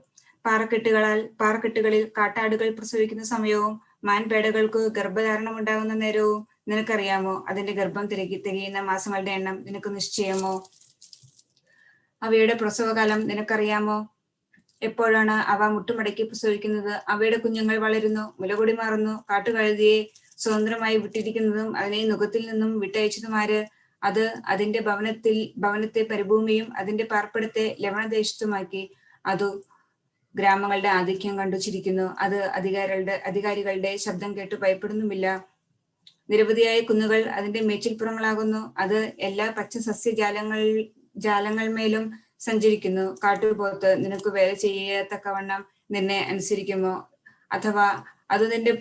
പാറക്കെട്ടുകളിൽ കാട്ടാടുകൾ പ്രസവിക്കുന്ന സമയവും മാൻപേടകൾക്ക് ഗർഭധാരണം ഉണ്ടാകുന്ന നേരവും നിനക്കറിയാമോ? അതിന്റെ ഗർഭം തികയുന്ന മാസങ്ങളുടെ എണ്ണം നിനക്ക് നിശ്ചയമോ? അവയുടെ പ്രസവകാലം നിനക്കറിയാമോ? എപ്പോഴാണ് അവ മുട്ടുമടക്കി പ്രസവിക്കുന്നത്? അവയുടെ കുഞ്ഞുങ്ങൾ വളരുന്നു, മുലകുടി മാറുന്നു. കാട്ടുകഴുതിയെ സ്വതന്ത്രമായി വിട്ടിരിക്കുന്നതും അതിനെ നുഖത്തിൽ നിന്നും വിട്ടയച്ചതുമാര്? അത് അതിന്റെ ഭവനത്തെ പരിഭൂമിയും അതിന്റെ പാർപ്പിടത്തെ ലവണദേശത്തുമാക്കി. അതു ഗ്രാമങ്ങളുടെ ആധിക്യം കണ്ടു ചിരിക്കുന്നു. അത് അധികാരികളുടെ ശബ്ദം കേട്ട് ഭയപ്പെടുന്നുമില്ല. നിരവധിയായ കുന്നുകൾ അതിന്റെ മേച്ചിൽപ്പുറങ്ങളാകുന്നു. അത് എല്ലാ പച്ച ജാലങ്ങൾമേലും സഞ്ചരിക്കുന്നു. കാട്ടുപോത്ത് നിനക്ക് വേല ചെയ്യത്തക്കവണ്ണം നിന്നെ അനുസരിക്കുമോ? അഥവാ അത് നിന്റെ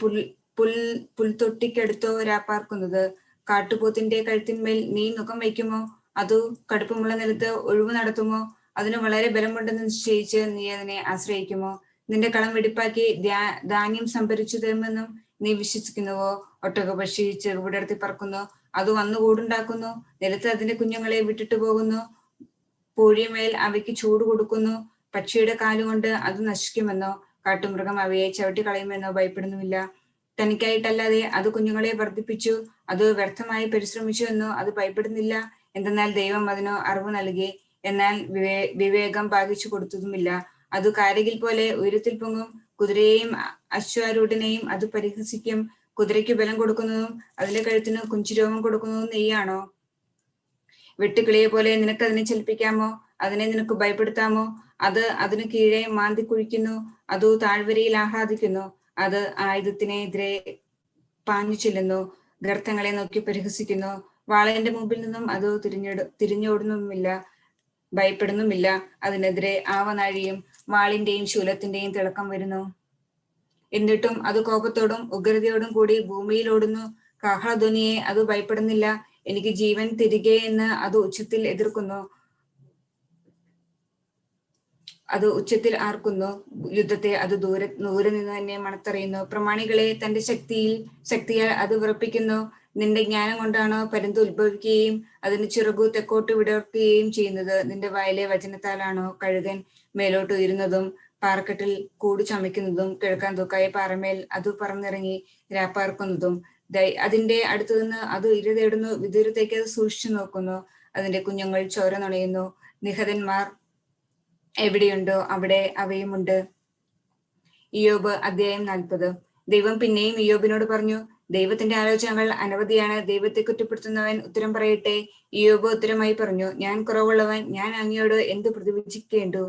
പുൽത്തൊട്ടിക്കടുത്തോ രാപ്പാർക്കുന്നത്? കാട്ടുപോത്തിന്റെ കഴുത്തിന്മേൽ നീ മുഖം വയ്ക്കുമോ? അതു കടുപ്പമുള്ള നിലത്ത് ഒഴിവ് നടത്തുമോ? അതിന് വളരെ ബലമുണ്ടെന്ന് നിശ്ചയിച്ച് നീ അതിനെ ആശ്രയിക്കുമോ? നിന്റെ കളം വെടിപ്പാക്കി ധാന്യം സംഭരിച്ചു തരുമെന്നും നീ വിശ്വസിക്കുന്നുവോ? ഒട്ടകപക്ഷി ചെറുവിടർത്തി പറക്കുന്നു, അത് വന്നുകൂടുണ്ടാക്കുന്നു. നിലത്ത് അതിന്റെ കുഞ്ഞുങ്ങളെ വിട്ടിട്ട് പോകുന്നു. പൂഴിമേൽ അവയ്ക്ക് ചൂട് കൊടുക്കുന്നു. പക്ഷിയുടെ കാലുകൊണ്ട് അത് നശിക്കുമെന്നോ കാട്ടുമൃഗം അവയെ ചവിട്ടി കളയുമെന്നോ ഭയപ്പെടുന്നുമില്ല. തനിക്കായിട്ടല്ലാതെ അത് കുഞ്ഞുങ്ങളെ വർദ്ധിപ്പിച്ചു, അത് വ്യർത്ഥമായി പരിശ്രമിച്ചു എന്നോ അത് ഭയപ്പെടുന്നില്ല. എന്തെന്നാൽ ദൈവം അതിനോ അറിവ് നൽകി, എന്നാൽ വിവേകം ഭാഗിച്ചു കൊടുത്തതുമില്ല. അത് കാരകിൽ പോലെ ഉയരത്തിൽ പൊങ്ങും. കുതിരയെയും അശ്വാരൂഢനെയും അത് പരിഹസിക്കും. കുതിരയ്ക്ക് ബലം കൊടുക്കുന്നതും അതിന്റെ കഴുത്തിന് കുഞ്ചുരോമം കൊടുക്കുന്നതും നീയാണോ? വെട്ടുകിളിയെ പോലെ നിനക്ക് അതിനെ ചലിപ്പിക്കാമോ? അതിനെ നിനക്ക് ഭയപ്പെടുത്താമോ? അത് അതിനു കീഴെ മാന്തി കുഴിക്കുന്നു, അത് താഴ്വരയിൽ ആഹ്ലാദിക്കുന്നു, അത് ആയുധത്തിനെതിരെ പാഞ്ഞു ചെല്ലുന്നു, ഗർത്തങ്ങളെ നോക്കി പരിഹസിക്കുന്നു. വാളന്റെ മുമ്പിൽ നിന്നും അത് തിരിഞ്ഞോടുന്നുമില്ല, ഭയപ്പെടുന്നുമില്ല. അതിനെതിരെ ആവനാഴിയും വാളിന്റെയും ശൂലത്തിന്റെയും തിളക്കം വരുന്നു. എന്നിട്ടും അത് കോപത്തോടും ഉഗ്രതയോടും കൂടി ഭൂമിയിൽ ഓടുന്നു. കാഹളധ്വനിയെ അത് ഭയപ്പെടുന്നില്ല. എനിക്ക് ജീവൻ തിരികെ എന്ന് അത് ഉച്ചത്തിൽ എതിർക്കുന്നു, അത് ഉച്ചത്തിൽ ആർക്കുന്നു. യുദ്ധത്തെ അത് ദൂരെ നിന്ന് തന്നെ മണത്തറിയുന്നു. പ്രമാണികളെ തന്റെ ശക്തിയാൽ അത് വിറപ്പിക്കുന്നു. നിന്റെ ജ്ഞാനം കൊണ്ടാണോ പരുന്ത് ഉത്ഭവിക്കുകയും അതിന് ചിറകു തെക്കോട്ട് വിടർത്തുകയും ചെയ്യുന്നത്? നിന്റെ വായിലെ വചനത്താലാണോ കഴുകൻ മേലോട്ട് ഉയരുന്നതും പാറക്കെട്ടിൽ കൂട് ചമയ്ക്കുന്നതും കിഴക്കാൻ തൂക്കായ പാറമേൽ അത് പറന്നിറങ്ങി രാപ്പാർക്കുന്നതും? അതിന്റെ അടുത്തു നിന്ന് അത് ഇര തേടുന്നു, വിദൂരത്തേക്ക് അത് സൂക്ഷിച്ചു നോക്കുന്നു. അതിന്റെ കുഞ്ഞുങ്ങൾ ചോര നുണയുന്നു. നിഹതന്മാർ എവിടെയുണ്ടോ അവിടെ അവയുമുണ്ട്. ഇയ്യോബ് അധ്യായം 40. ദൈവം പിന്നെയും ഇയ്യോബിനോട് പറഞ്ഞു, ദൈവത്തിന്റെ ആലോചനകൾ അനവധിയാണ്. ദൈവത്തെ കുറ്റപ്പെടുത്തുന്നവൻ ഉത്തരം പറയട്ടെ. ഇയ്യോബ് ഉത്തരമായി പറഞ്ഞു, ഞാൻ കുറവുള്ളവൻ, ഞാൻ അങ്ങയോട് എന്ത് പ്രതിവചിക്കേണ്ടു?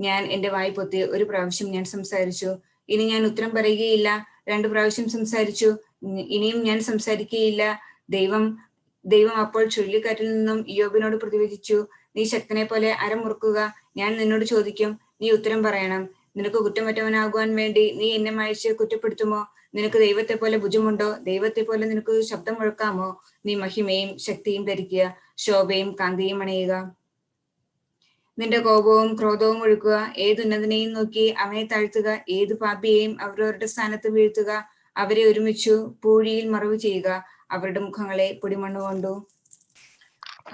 ഞാൻ എന്റെ വായ് പൊത്തി 1 പ്രാവശ്യം ഞാൻ സംസാരിച്ചു, ഇനി ഞാൻ ഉത്തരം പറയുകയില്ല. 2 പ്രാവശ്യം സംസാരിച്ചു, ഇനിയും ഞാൻ സംസാരിക്കുകയില്ല. ദൈവം അപ്പോൾ ചുഴലിക്കാറ്റിൽ നിന്നും ഇയ്യോബിനോട് പ്രതിവചിച്ചു, നീ ശക്തനെ പോലെ അരമുറുക്കുക, ഞാൻ നിന്നോട് ചോദിക്കും, നീ ഉത്തരം പറയണം. നിനക്ക് കുറ്റമറ്റവനാകുവാൻ വേണ്ടി നീ എന്നെ മായ്ച്ച് കുറ്റപ്പെടുത്തുമോ? നിനക്ക് ദൈവത്തെ പോലെ ഭുജമുണ്ടോ? ദൈവത്തെ പോലെ നിനക്ക് ശബ്ദം മുഴക്കാമോ? നീ മഹിമയും ശക്തിയും ധരിക്കുക, ശോഭയും കാന്തിയും അണയുക. നിന്റെ കോപവും ക്രോധവും ഒഴുക്കുക. ഏതുന്നതനെയും നോക്കി അവനെ താഴ്ത്തുക, ഏത് പാപിയെയും അവരവരുടെ സ്ഥാനത്ത് വീഴ്ത്തുക. അവരെ ഒരുമിച്ചു പൂഴിയിൽ മറവ് ചെയ്യുക, അവരുടെ മുഖങ്ങളെ പൊടിമണ്ണ് കൊണ്ടു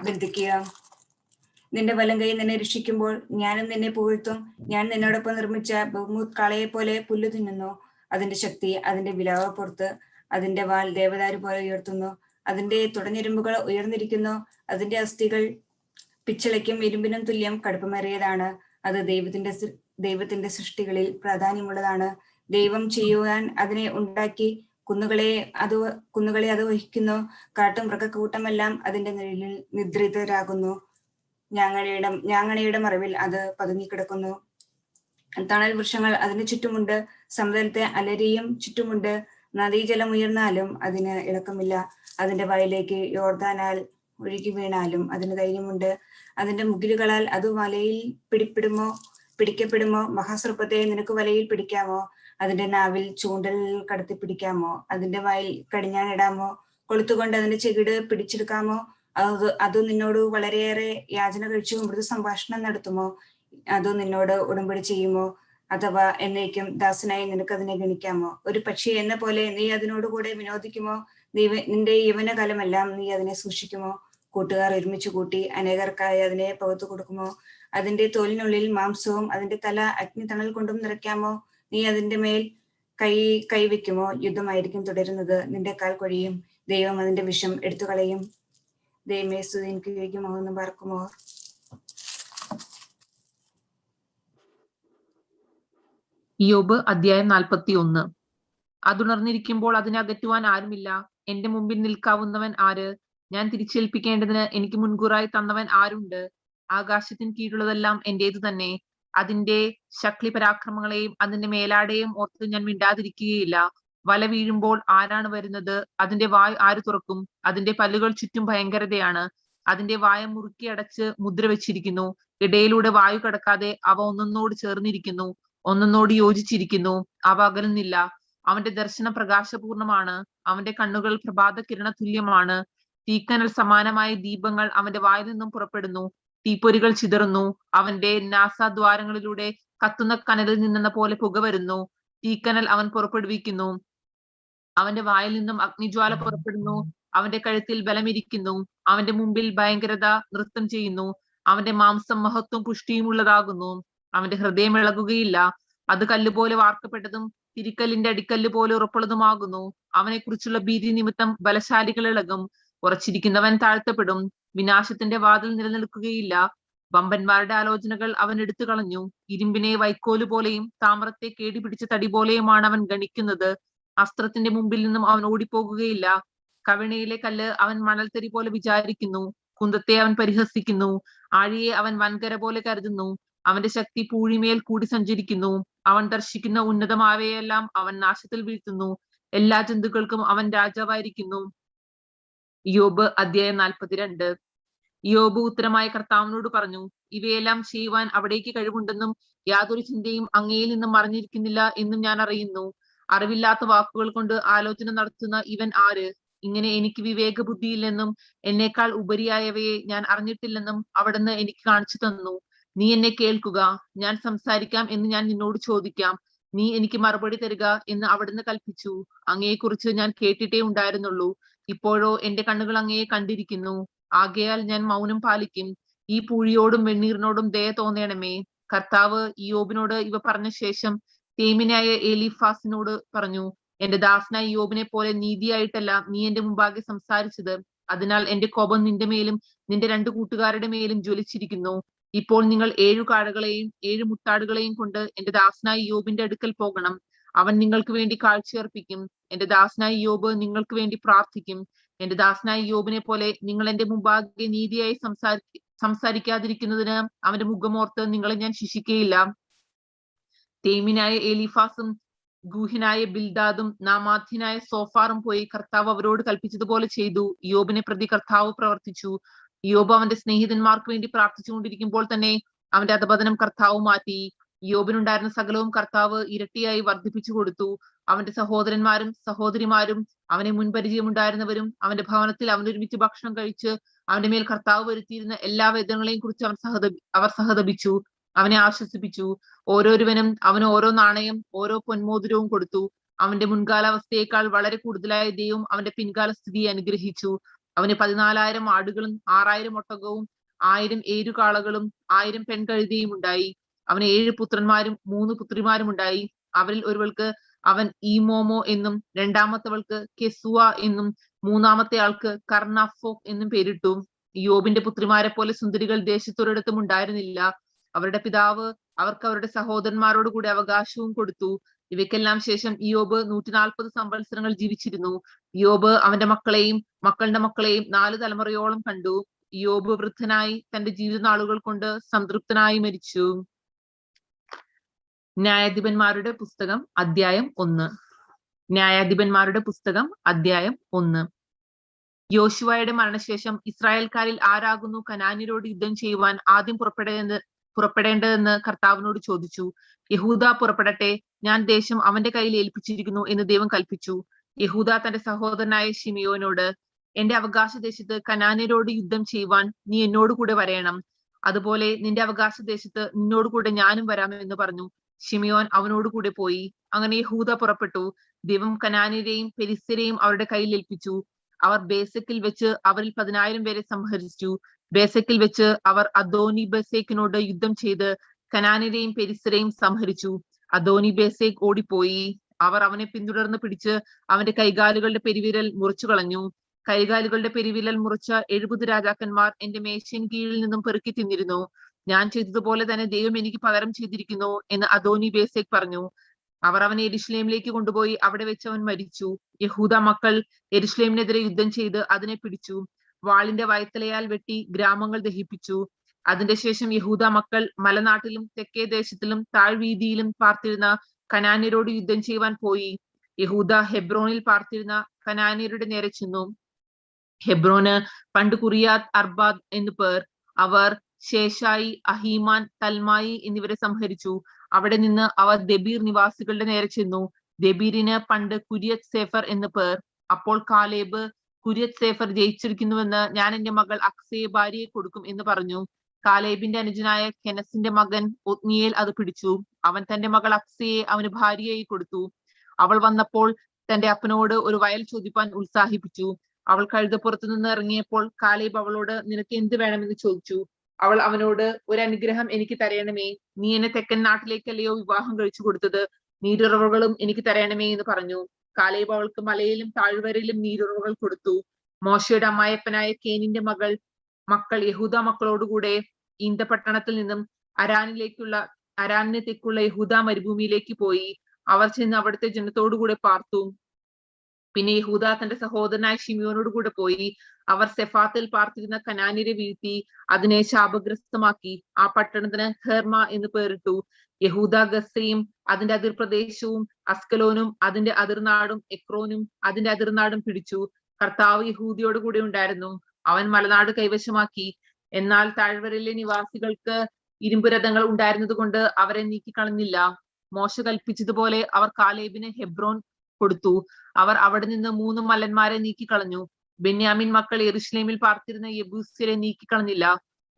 ബന്ധിക്കുക. നിന്റെ വലം കൈ നിന്നെ രക്ഷിക്കുമ്പോൾ ഞാനും നിന്നെ പുകഴ്ത്തും. ഞാൻ നിന്നോടൊപ്പം നിർമ്മിച്ച ബഹുമൂത്ത് കാളയെ പോലെ പുല്ല് തിന്നുന്നു. അതിന്റെ ശക്തി അതിന്റെ വിലാവ പുറത്ത്, അതിന്റെ വാൽ ദേവദാരു പോലെ ഉയർത്തുന്നു. അതിന്റെ തുടഞ്ഞെരുമ്പുകൾ ഉയർന്നിരിക്കുന്നു. അതിന്റെ അസ്ഥികൾ പിച്ചളയ്ക്കും ഇരുമ്പിനും തുല്യം കടുപ്പമേറിയതാണ്. അത് ദൈവത്തിന്റെ സൃഷ്ടികളിൽ പ്രാധാന്യമുള്ളതാണ്. ദൈവം ചെയ്യുവാൻ അതിനെ ഉണ്ടാക്കി, കുന്നുകളെ അത് വഹിക്കുന്നു. കാട്ടും മൃഗക്കൂട്ടമെല്ലാം അതിന്റെ നിഴലിൽ നിദ്രിതരാകുന്നു. ഞാങ്ങണയുടെ മറവിൽ അത് പതുങ്ങിക്കിടക്കുന്നു. തണൽ വൃക്ഷങ്ങൾ അതിന് ചുറ്റുമുണ്ട്. സമതലത്തെ അലരിയും ചുറ്റുമുണ്ട്. നദീജലം ഉയർന്നാലും അതിന് ഇളക്കമില്ല. അതിന്റെ വായിലേക്ക് യോർദാനാൽ ഒഴുകി വീണാലും അതിന് ധൈര്യമുണ്ട്. അതിന്റെ മുകിലുകളാൽ അത് വലയിൽ പിടിക്കപ്പെടുമോ? മഹാസർപ്പത്തെ നിനക്ക് വലയിൽ പിടിക്കാമോ? അതിന്റെ നാവിൽ ചൂണ്ടൽ കടത്തി പിടിക്കാമോ? അതിന്റെ വായിൽ കടിഞ്ഞാണിടാമോ? കൊളുത്തുകൊണ്ട് അതിന്റെ ചെകിട് പിടിച്ചെടുക്കാമോ? അത് നിന്നോട് വളരെയേറെ യാചന കഴിച്ചു മൃദു സംഭാഷണം നടത്തുമോ? അത് നിന്നോട് ഉടമ്പടി ചെയ്യുമോ? അഥവാ എന്നേക്കും ദാസനായി നിനക്ക് അതിനെ ഗണിക്കാമോ? ഒരു പക്ഷി എന്ന പോലെ നീ അതിനോടുകൂടെ വിനോദിക്കുമോ? നിന്റെ യൗവനകാലമെല്ലാം നീ അതിനെ സൂക്ഷിക്കുമോ? കൂട്ടുകാർ ഒരുമിച്ച് കൂട്ടി അനേകർക്കായി അതിനെ പകുത്തു കൊടുക്കുമോ? അതിന്റെ തോലിനുള്ളിൽ മാംസവും അതിന്റെ തല അഗ്നിതണൽ കൊണ്ടും നിറയ്ക്കാമോ? നീ അതിന്റെ മേൽ കൈവയ്ക്കുമോ? യുദ്ധമായിരിക്കും തുടരുന്നത്, നിന്റെ കാൽ കൊഴിയും. ദൈവം അതിന്റെ വിഷം എടുത്തു കളയും. ദൈവമേ സ്തുതി, എനിക്ക് യോഗ്യമാകുന്നു. പാർക്കുമോ? ഇയ്യോബ് അധ്യായം 41. അതുണർന്നിരിക്കുമ്പോൾ അതിനെ അകറ്റുവാൻ ആരുമില്ല. എന്റെ മുമ്പിൽ നിൽക്കാവുന്നവൻ ആര്? ഞാൻ തിരിച്ചേൽപ്പിക്കേണ്ടതിന് എനിക്ക് മുൻകൂറായി തന്നവൻ ആരുണ്ട്? ആകാശത്തിന് കീഴുള്ളതെല്ലാം എന്റേതു തന്നെ. അതിന്റെ ശക്തി പരാക്രമങ്ങളെയും അതിന്റെ മേലാടെയും ഓർത്ത് ഞാൻ മിണ്ടാതിരിക്കുകയില്ല. വല വീഴുമ്പോൾ ആരാണ് വരുന്നത്? അതിന്റെ വായ് ആര് തുറക്കും? അതിന്റെ പല്ലുകൾ ചുറ്റും ഭയങ്കരതയാണ്. അതിന്റെ വായ മുറുക്കി അടച്ച് മുദ്ര വെച്ചിരിക്കുന്നു. ഇടയിലൂടെ വായു കടക്കാതെ അവ ഒന്നൊന്നോട് ചേർന്നിരിക്കുന്നു, ഒന്നൊന്നോട് യോജിച്ചിരിക്കുന്നു. അവ അകലുന്നില്ല. അവന്റെ ദർശനം പ്രകാശപൂർണമാണ്. അവന്റെ കണ്ണുകൾ പ്രഭാത കിരണ തുല്യമാണ്. തീക്കനൽ സമാനമായ ദീപങ്ങൾ അവന്റെ വായിൽ നിന്നും പുറപ്പെടുന്നു. തീപ്പൊരികൾ ചിതറുന്നു. അവന്റെ നാസാദ്വാരങ്ങളിലൂടെ കത്തുന്ന കനലിൽ നിന്നെന്ന പോലെ പുക വരുന്നു. തീക്കനൽ അവൻ പുറപ്പെടുവിക്കുന്നു. അവന്റെ വായിൽ നിന്നും അഗ്നിജ്വാല പുറപ്പെടുന്നു. അവന്റെ കഴുത്തിൽ ബലമിരിക്കുന്നു. അവന്റെ മുമ്പിൽ ഭയങ്കരത നൃത്തം ചെയ്യുന്നു. അവന്റെ മാംസം മഹത്വം പുഷ്ടിയും ഉള്ളതാകുന്നു. അവന്റെ ഹൃദയം ഇളകുകയില്ല. അത് കല്ലുപോലെ വാർക്കപ്പെട്ടതും തിരിക്കല്ലിന്റെ അടിക്കല്ല് പോലെ ഉറപ്പുള്ളതുമാകുന്നു. അവനെ കുറിച്ചുള്ള ഭീതി നിമിത്തം ബലശാലികൾ ഇളകും. ഉറച്ചിരിക്കുന്നവൻ താഴ്ത്തപ്പെടും. വിനാശത്തിന്റെ വാതിൽ നിലനിൽക്കുകയില്ല. വമ്പന്മാരുടെ ആലോചനകൾ അവൻ എടുത്തു കളഞ്ഞു. ഇരുമ്പിനെ വൈക്കോല് പോലെയും താമ്രത്തെ കേടിപിടിച്ച തടി പോലെയുമാണ് അവൻ ഗണിക്കുന്നത്. അസ്ത്രത്തിന്റെ മുമ്പിൽ നിന്നും അവൻ ഓടിപ്പോകുകയില്ല. കവിണയിലെ കല്ല് അവൻ മണൽത്തരി പോലെ വിചാരിക്കുന്നു. കുന്തത്തെ അവൻ പരിഹസിക്കുന്നു. ആഴിയെ അവൻ വൻകര പോലെ കരുതുന്നു. അവന്റെ ശക്തി പൂഴിമേൽ കൂടി സഞ്ചരിക്കുന്നു. അവൻ ദർശിക്കുന്ന ഉന്നതമായവയെല്ലാം അവൻ നാശത്തിൽ വീഴ്ത്തുന്നു. എല്ലാ ജന്തുക്കൾക്കും അവൻ രാജാവായിരിക്കുന്നു. യോബ് അധ്യായം 42. യോബ് ഉത്തരമായി കർത്താവിനോട് പറഞ്ഞു, ഇവയെല്ലാം ചെയ്യുവാൻ അവിടേക്ക് കഴിവുണ്ടെന്നും യാതൊരു ചിന്തയും അങ്ങയിൽ നിന്നും മറഞ്ഞിരിക്കുന്നില്ല എന്നും ഞാൻ അറിയുന്നു. അറിവില്ലാത്ത വാക്കുകൾ കൊണ്ട് ആലോചന നടത്തുന്ന ഇവൻ ആര്? ഇങ്ങനെ എനിക്ക് വിവേക ബുദ്ധിയില്ലെന്നും എന്നേക്കാൾ ഉപരിയായവയെ ഞാൻ അറിഞ്ഞിട്ടില്ലെന്നും അവിടുന്ന് എനിക്ക് കാണിച്ചു തന്നു. നീ എന്നെ കേൾക്കുക, ഞാൻ സംസാരിക്കാം എന്ന് ഞാൻ നിന്നോട് ചോദിക്കാം, നീ എനിക്ക് മറുപടി തരിക എന്ന് അവിടുന്ന് കൽപ്പിച്ചു. അങ്ങയെക്കുറിച്ച് ഞാൻ കേട്ടിട്ടേ ഉണ്ടായിരുന്നുള്ളൂ, ഇപ്പോഴോ എന്റെ കണ്ണുകൾ അങ്ങയെ കണ്ടിരിക്കുന്നു. ആകയാൽ ഞാൻ മൗനം പാലിക്കും. ഈ പൂഴിയോടും വെണ്ണീറിനോടും ദയ തോന്നണമേ. കർത്താവ് ഇയ്യോബിനോട് ഇവ പറഞ്ഞ ശേഷം തേമിനായ എലീഫാസിനോട് പറഞ്ഞു, എന്റെ ദാസനായ ഇയ്യോബിനെ പോലെ നീതിയായിട്ടല്ല നീ എന്റെ മുമ്പാകെ സംസാരിച്ചത്. അതിനാൽ എന്റെ കോപം നിന്റെ മേലും നിന്റെ 2 കൂട്ടുകാരുടെ മേലും ജ്വലിച്ചിരിക്കുന്നു. ഇപ്പോൾ നിങ്ങൾ 7 കാടകളെയും 7 മുട്ടാടുകളെയും കൊണ്ട് എന്റെ ദാസനായ ഇയ്യോബിന്റെ അടുക്കൽ പോകണം. അവൻ നിങ്ങൾക്ക് വേണ്ടി കാഴ്ചയർപ്പിക്കും. എന്റെ ദാസനായ ഇയ്യോബ് നിങ്ങൾക്ക് വേണ്ടി പ്രാർത്ഥിക്കും. എന്റെ ദാസനായ ഇയ്യോബിനെ പോലെ നിങ്ങൾ എന്റെ മുമ്പാകെ നീതിയായി സംസാരിക്കാതിരിക്കുന്നതിന് അവന്റെ മുഖമോർത്ത് നിങ്ങളെ ഞാൻ ശിക്ഷിക്കയില്ല. തേമിനായ എലീഫാസും ഗൂഹ്യനായ ബിൽദാദും നാമാഥ്യനായ സോഫാറും പോയി കർത്താവ് അവരോട് കൽപ്പിച്ചതുപോലെ ചെയ്തു. ഇയ്യോബിനെ പ്രതി കർത്താവ് പ്രവർത്തിച്ചു. ഇയ്യോബ് അവന്റെ സ്നേഹിതന്മാർക്ക് വേണ്ടി പ്രാർത്ഥിച്ചുകൊണ്ടിരിക്കുമ്പോൾ തന്നെ അവന്റെ അധപതനം കർത്താവ് മാറ്റി. ഇയ്യോബിനുണ്ടായിരുന്ന സകലവും കർത്താവ് ഇരട്ടിയായി വർദ്ധിപ്പിച്ചു കൊടുത്തു. അവന്റെ സഹോദരന്മാരും സഹോദരിമാരും അവനെ മുൻപരിചയമുണ്ടായിരുന്നവരും അവന്റെ ഭവനത്തിൽ അവനൊരുമിച്ച് ഭക്ഷണം കഴിച്ച് അവന്റെ മേൽ കർത്താവ് വരുത്തിയിരുന്ന എല്ലാ വേദനകളെയും കുറിച്ച് അവർ സഹതപിച്ചു. അവനെ ആശ്വസിപ്പിച്ചു. ഓരോരുവനും അവന് ഓരോ നാണയം ഓരോ പൊന്മോതിരവും കൊടുത്തു. അവന്റെ മുൻകാലാവസ്ഥയേക്കാൾ വളരെ കൂടുതലായ ദൈവം അവന്റെ പിൻകാല സ്ഥിതിയെ അനുഗ്രഹിച്ചു. അവന് 14,000 ആടുകളും 6,000 ഒട്ടകവും 1000 ഏരുകാളകളും 1000 പെൺകഴുതയും ഉണ്ടായി. അവന് 7 പുത്രന്മാരും 3 പുത്രിമാരും ഉണ്ടായി. അവരിൽ ഒരുവൾക്ക് അവൻ ഈമോമോ എന്നും രണ്ടാമത്തവൾക്ക് കെസുവ എന്നും മൂന്നാമത്തെ ആൾക്ക് കർണഫോക് എന്നും പേരിട്ടു. യോബിന്റെ പുത്രിമാരെ പോലെ സുന്ദരികൾ ദേശത്തൊരിടത്തും ഉണ്ടായിരുന്നില്ല. അവരുടെ പിതാവ് അവർക്ക് അവരുടെ സഹോദരന്മാരോട് കൂടി അവകാശവും കൊടുത്തു. ഇവയ്ക്കെല്ലാം ശേഷം ഇയ്യോബ് 140 സംവത്സരങ്ങൾ ജീവിച്ചിരുന്നു. ഇയ്യോബ് അവന്റെ മക്കളെയും മക്കളുടെ മക്കളെയും 4 തലമുറയോളം കണ്ടു. ഇയ്യോബ് വൃദ്ധനായി തന്റെ ജീവിതനാളുകൾ കൊണ്ട് സംതൃപ്തനായി മരിച്ചു. ന്യായാധിപന്മാരുടെ പുസ്തകം അധ്യായം 1. ന്യായാധിപന്മാരുടെ പുസ്തകം അധ്യായം 1. യോശുവയുടെ മരണശേഷം ഇസ്രായേൽക്കാരിൽ ആരാകുന്നു കനാന്യരോട് യുദ്ധം ചെയ്യുവാൻ ആദ്യം പുറപ്പെടേണ്ടതെന്ന് കർത്താവിനോട് ചോദിച്ചു. യഹൂദ പുറപ്പെടട്ടെ, ഞാൻ ദേശം അവന്റെ കയ്യിൽ ഏൽപ്പിച്ചിരിക്കുന്നു എന്ന് ദൈവം കൽപ്പിച്ചു. യഹൂദ തന്റെ സഹോദരനായ ശിമിയോനോട്, എന്റെ അവകാശ ദേശത്ത് കനാന്യരോട് യുദ്ധം ചെയ്യുവാൻ നീ എന്നോട് കൂടെ വരേണം. അതുപോലെ നിന്റെ അവകാശ ദേശത്ത് നിന്നോട് കൂടെ ഞാനും വരാമെന്ന് പറഞ്ഞു. ശിമിയോൻ അവനോട് കൂടെ പോയി. അങ്ങനെ യഹൂദ പുറപ്പെട്ടു. ദൈവം കനാന്യരെയും പെരിസ്യരെയും അവരുടെ കയ്യിൽ ഏൽപ്പിച്ചു. അവർ ബേസക്കിൽ വെച്ച് അവരിൽ 10,000 പേരെ സംഹരിച്ചു. ബേസക്കിൽ വെച്ച് അവർ അദോനി ബേസേക്കിനോട് യുദ്ധം ചെയ്ത് കനാന്യരെയും പെരിസ്യരെയും സംഹരിച്ചു. അദോനി ബേസേക്ക് ഓടിപ്പോയി. അവർ അവനെ പിന്തുടർന്ന് പിടിച്ച് അവന്റെ കൈകാലുകളുടെ പെരുവിരൽ മുറിച്ചു കളഞ്ഞു. കൈകാലുകളുടെ പെരുവിരൽ മുറിച്ച 70 രാജാക്കന്മാർ എന്റെ മേശയിൻ കീഴിൽ നിന്നും പെറുക്കി തിന്നിരുന്നു. ഞാൻ ചെയ്തതുപോലെ തന്നെ ദൈവം എനിക്ക് പകരം ചെയ്തിരിക്കുന്നു എന്ന് അദോനി ബേസേക്ക് പറഞ്ഞു. അവർ അവനെ യെരൂശലേമിലേക്ക് കൊണ്ടുപോയി അവിടെ വെച്ച് അവൻ മരിച്ചു. യഹൂദ മക്കൾ യെരൂശലേമിനെതിരെ യുദ്ധം ചെയ്ത് അതിനെ പിടിച്ചു. വാളിന്റെ വയത്തലയാൽ വെട്ടി ഗ്രാമങ്ങൾ ദഹിപ്പിച്ചു. അതിന്റെ ശേഷം യഹൂദ മക്കൾ മലനാട്ടിലും തെക്കേ ദേശത്തിലും താഴ്വീതിയിലും പാർത്തിരുന്ന കനാന്യരോട് യുദ്ധം ചെയ്യുവാൻ പോയി. യഹൂദ ഹെബ്രോനിൽ പാർത്തിരുന്ന കനാന്യരുടെ നേരെ ചെന്നു. ഹെബ്രോന് പണ്ട് കുറിയാത്ത് അർബാദ് എന്നു പേർ. അവർ ശേഷായി, അഹീമാൻ, തൽമായി എന്നിവരെ സംഹരിച്ചു. അവിടെ നിന്ന് അവർ ദെബീർ നിവാസികളുടെ നേരെ ചെന്നു. ദെബീരിന് പണ്ട് കുര്യത്ത് സേഫർ എന്ന് പേർ. അപ്പോൾ കാലേബ്, കുര്യത്ത് സേഫർ ജയിച്ചിരിക്കുന്നുവെന്ന് ഞാൻ എന്റെ മകൾ അക്സയെ ഭാര്യയെ കൊടുക്കും എന്ന് പറഞ്ഞു. കാലേബിന്റെ അനുജനായ കെനസിന്റെ മകൻ ഒത്നിയേൽ അത് പിടിച്ചു. അവൻ തന്റെ മകൾ അക്സയെ അവന് ഭാര്യയായി കൊടുത്തു. അവൾ വന്നപ്പോൾ തന്റെ അപ്പനോട് ഒരു വയൽ ചോദിപ്പാൻ ഉത്സാഹിപ്പിച്ചു. അവൾ കഴുതപ്പുറത്തു നിന്ന് ഇറങ്ങിയപ്പോൾ കാലേബ് അവളോട്, നിനക്ക് എന്ത് വേണമെന്ന് ചോദിച്ചു. അവൾ അവനോട്, ഒരു അനുഗ്രഹം എനിക്ക് തരയണമേ, നീ എന്നെ തെക്കൻ നാട്ടിലേക്കല്ലയോ വിവാഹം കഴിച്ചു കൊടുത്തത്, നീരുറവുകളും എനിക്ക് തരയണമേ എന്ന് പറഞ്ഞു. കാലേബ് അവൾക്ക് മലയിലും താഴ്വരയിലും നീരുറവുകൾ കൊടുത്തു. മോശയുടെ അമ്മായപ്പനായ കേനിന്റെ മക്കൾ യഹൂദ മക്കളോടുകൂടെ ഈന്തപട്ടണത്തിൽ നിന്നും അരാനിന് തെക്കുള്ള യഹൂദ മരുഭൂമിയിലേക്ക് പോയി. അവർ ചെന്ന് അവിടുത്തെ ജനത്തോടുകൂടെ പാർത്തു. പിന്നെ യഹൂദ തന്റെ സഹോദരനായ ഷിമിയോനോട് കൂടെ പോയി. അവർ സെഫാത്തിൽ പാർത്തിരുന്ന കനാന്യരെ വീഴ്ത്തി അതിനെ ശാപഗ്രസ്തമാക്കി. ആ പട്ടണത്തിന് ഹെർമ എന്ന് പേരിട്ടു. യഹൂദ ഗസ്സയും അതിന്റെ അതിർപ്രദേശവും അസ്കലോനും അതിന്റെ അതിർനാടും എക്രോനും അതിന്റെ അതിർനാടും പിടിച്ചു. കർത്താവ് യഹൂദിയോട് കൂടെ ഉണ്ടായിരുന്നു. അവൻ മലനാട് കൈവശമാക്കി. എന്നാൽ താഴ്വരയിലെ നിവാസികൾക്ക് ഇരുമ്പുരഥങ്ങൾ ഉണ്ടായിരുന്നത് കൊണ്ട് അവരെ നീക്കിക്കളഞ്ഞില്ല. മോശ കൽപ്പിച്ചതുപോലെ അവർ കാലേബിന് ഹെബ്രോൻ കൊടുത്തു. അവർ അവിടെ നിന്ന് 3 മല്ലന്മാരെ നീക്കിക്കളഞ്ഞു. ബെന്യാമിൻ മക്കൾ യെരുശലേമിൽ പാർത്തിരുന്ന യെബൂസ്യരെ നീക്കിക്കളഞ്ഞില്ല.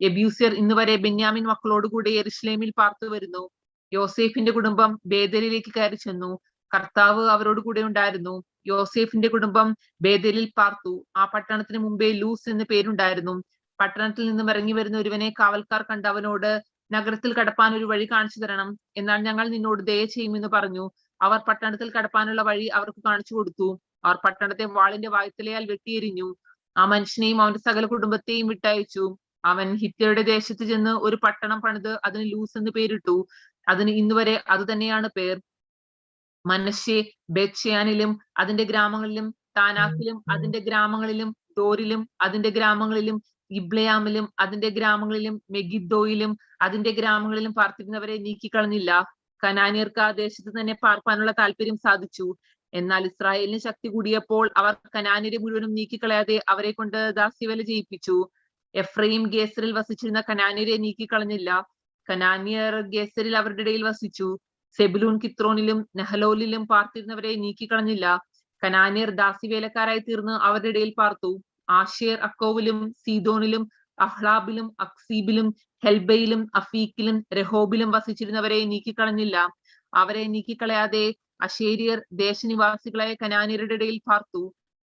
യെബൂസ്യർ ഇന്നുവരെ ബെന്യാമിൻ മക്കളോടുകൂടെ യെരുശലേമിൽ പാർത്തു വരുന്നു. യോസേഫിന്റെ കുടുംബം ബേഥേലിലേക്ക് കയറി ചെന്നു. കർത്താവ് അവരോട് കൂടെ ഉണ്ടായിരുന്നു. യോസേഫിന്റെ കുടുംബം ബേഥേലിൽ പാർത്തു. ആ പട്ടണത്തിന് മുമ്പേ ലൂസ് എന്ന് പേരുണ്ടായിരുന്നു. പട്ടണത്തിൽ നിന്നും ഇറങ്ങി വരുന്ന ഒരുവനെ കാവൽക്കാർ കണ്ട് അവനോട്, നഗരത്തിൽ കടപ്പാൻ ഒരു വഴി കാണിച്ചു തരണം, എന്നാൽ ഞങ്ങൾ നിന്നോട് ദയ ചെയ്യുമെന്ന് പറഞ്ഞു. അവർ പട്ടണത്തിൽ കടപ്പാനുള്ള വഴി അവർക്ക് കാണിച്ചു കൊടുത്തു. അവർ പട്ടണത്തെ വാളിന്റെ വായ്ത്തലയാൽ വെട്ടിയെരിഞ്ഞു. ആ മനുഷ്യനെയും അവന്റെ സകല കുടുംബത്തെയും വിട്ടയച്ചു. അവൻ ഹിത്യരുടെ ദേശത്ത് ചെന്ന് ഒരു പട്ടണം പണിത് അതിന് ലൂസ് എന്ന് പേരിട്ടു. അതിന് ഇന്നുവരെ അത് തന്നെയാണ് പേർ. മനശ്ശെ ബേത്ത്ശെയാനിലും അതിന്റെ ഗ്രാമങ്ങളിലും, താനാക്കിലും അതിന്റെ ഗ്രാമങ്ങളിലും, ദോരിലും അതിന്റെ ഗ്രാമങ്ങളിലും, ഇബ്ലയാമിലും അതിന്റെ ഗ്രാമങ്ങളിലും, മെഗിദ്ദോയിലും അതിന്റെ ഗ്രാമങ്ങളിലും പാർത്തിരുന്നവരെ നീക്കിക്കളഞ്ഞില്ല. കനാന്യർക്ക് ആ ദേശത്ത് തന്നെ പാർപ്പാനുള്ള താല്പര്യം സാധിച്ചു. എന്നാൽ ഇസ്രായേലിന് ശക്തി കൂടിയപ്പോൾ അവർ കനാന്യരെ മുഴുവനും നീക്കിക്കളയാതെ അവരെ കൊണ്ട് ദാസ്യവേല ചെയ്യിപ്പിച്ചു. എഫ്രൈം ഗേസറിൽ വസിച്ചിരുന്ന കനാന്യരെ നീക്കിക്കളഞ്ഞില്ല. കനാന്യർ ഗേസറിൽ അവരുടെ ഇടയിൽ വസിച്ചു. സെബുലൂൻ കിത്രോനിലും നെഹലോലിലും പാർത്തിരുന്നവരെ നീക്കിക്കളഞ്ഞില്ല. കനാന്യർ ദാസ്യവേലക്കാരായി തീർന്ന് അവരുടെ ഇടയിൽ പാർത്തു. ആശേർ അക്കോവിലും സീദോനിലും അഹ്ലാബിലും അക്സീബിലും ഹെൽബയിലും അഫീക്കിലും രഹോബിലും വസിച്ചിരുന്നവരെ നീക്കിക്കളഞ്ഞില്ല. അവരെ നീക്കിക്കളയാതെ അശേര്യർ ദേശനിവാസികളായ കനാന്യരുടെ ഇടയിൽ പാർത്തു.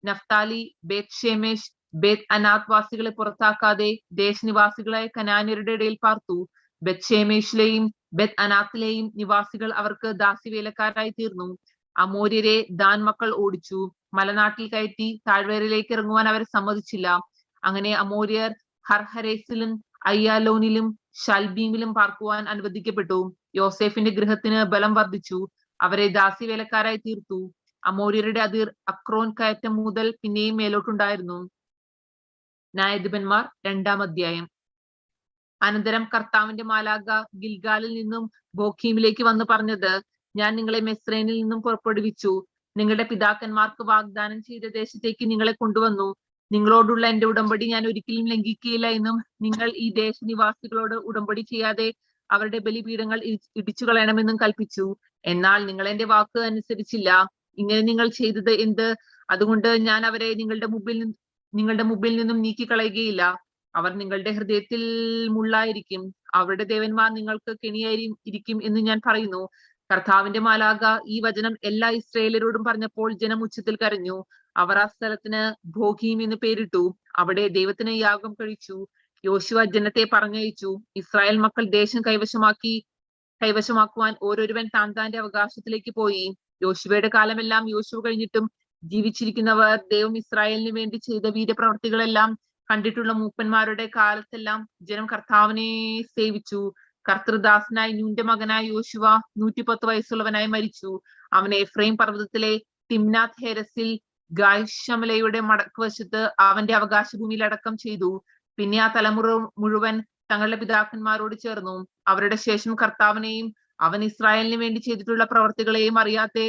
നഫ്താലി, ബേത് ഷേമെഷ്, ബേത് അനാത്ത് വാസികളെ പുറത്താക്കാതെ ദേശനിവാസികളായ കനാന്യരുടെ ഇടയിൽ പാർത്തു. ബെത് ഷേമേഷിലെയും ബെത് അനാത്തിലെയും നിവാസികൾ അവർക്ക് ദാസ്യവേലക്കാരായി തീർന്നു. അമോര്യരെ ദാൻ മക്കൾ ഓടിച്ചു. മലനാട്ടിൽ കയറ്റി താഴ്വരയിലേക്ക് ഇറങ്ങുവാൻ അവരെ സമ്മതിച്ചില്ല. അങ്ങനെ അമോര്യർ ഹർഹരേസിലും അയ്യാലോനിലും ഷൽബീമിലും പാർക്കുവാൻ അനുവദിക്കപ്പെട്ടു. യോസേഫിന്റെ ഗൃഹത്തിന് ബലം വർദ്ധിച്ചു. അവരെ ദാസ്യവേലക്കാരായി തീർത്തു. അമോര്യരുടെ അതിർ അക്രോൻ കയറ്റം മുതൽ പിന്നെയും മേലോട്ടുണ്ടായിരുന്നു. ന്യായാധിപന്മാർ 2-ാം അധ്യായം. അനന്തരം കർത്താവിന്റെ മാലാഖ ഗിൽഗാലിൽ നിന്നും ബോഖീമിലേക്ക് വന്ന് പറഞ്ഞത്, ഞാൻ നിങ്ങളെ മിസ്രയീമിൽ നിന്നും പുറപ്പെടുവിച്ചു. നിങ്ങളുടെ പിതാക്കന്മാർക്ക് വാഗ്ദാനം ചെയ്ത ദേശത്തേക്ക് നിങ്ങളെ കൊണ്ടുവന്നു. നിങ്ങളോടുള്ള എന്റെ ഉടമ്പടി ഞാൻ ഒരിക്കലും ലംഘിക്കുകയില്ല എന്നും നിങ്ങൾ ഈ ദേശനിവാസികളോട് ഉടമ്പടി ചെയ്യാതെ അവരുടെ ബലിപീഠങ്ങൾ ഇടിച്ചു കളയണമെന്നും കൽപ്പിച്ചു. എന്നാൽ നിങ്ങൾ എന്റെ വാക്ക് അനുസരിച്ചില്ല. ഇങ്ങനെ നിങ്ങൾ ചെയ്തത് എന്ത്? അതുകൊണ്ട് ഞാൻ അവരെ നിങ്ങളുടെ മുമ്പിൽ നിന്നും നീക്കിക്കളയുകയില്ല. അവർ നിങ്ങളുടെ ഹൃദയത്തിൽ മുള്ളായിരിക്കും. അവരുടെ ദേവന്മാർ നിങ്ങൾക്ക് കെണിയായി ഇരിക്കും എന്ന് ഞാൻ പറയുന്നു. കർത്താവിന്റെ മാലാഖ ഈ വചനം എല്ലാ ഇസ്രായേലരോടും പറഞ്ഞപ്പോൾ ജനം ഉച്ചത്തിൽ കരഞ്ഞു. അവർ ആ സ്ഥലത്തിന് ഭോഗീം എന്ന് പേരിട്ടു. അവിടെ ദൈവത്തിന് യാഗം കഴിച്ചു. യോശുവ ജനത്തെ പറഞ്ഞയച്ചു. ഇസ്രായേൽ മക്കൾ ദേശം കൈവശമാക്കുവാൻ ഓരോരുവൻ താന്റെ അവകാശത്തിലേക്ക് പോയി. യോശുവയുടെ കാലമെല്ലാം യോശുവ കഴിഞ്ഞിട്ടും ജീവിച്ചിരിക്കുന്നവർ ദൈവം ഇസ്രായേലിന് വേണ്ടി ചെയ്ത വീരപ്രവർത്തികളെല്ലാം കണ്ടിട്ടുള്ള മൂപ്പന്മാരുടെ കാലത്തെല്ലാം ജനം കർത്താവിനെ സേവിച്ചു. കർത്തൃദാസനായി നൂന്റെ മകനായ യോശുവ 110 വയസ്സുള്ളവനായി മരിച്ചു. അവനെ എഫ്രൈം പർവ്വതത്തിലെ തിമ്നാത്ത് ഹെരസിൽ ഗായ്ശമലയുടെ മടക്കുവശത്ത് അവന്റെ അവകാശഭൂമിയിൽ അടക്കം ചെയ്തു. പിന്നെ ആ തലമുറ മുഴുവൻ തങ്ങളുടെ പിതാക്കന്മാരോട് ചേർന്നു. അവരുടെ ശേഷം കർത്താവിനെയും അവൻ ഇസ്രായേലിന് വേണ്ടി ചെയ്തിട്ടുള്ള പ്രവർത്തികളെയും അറിയാതെ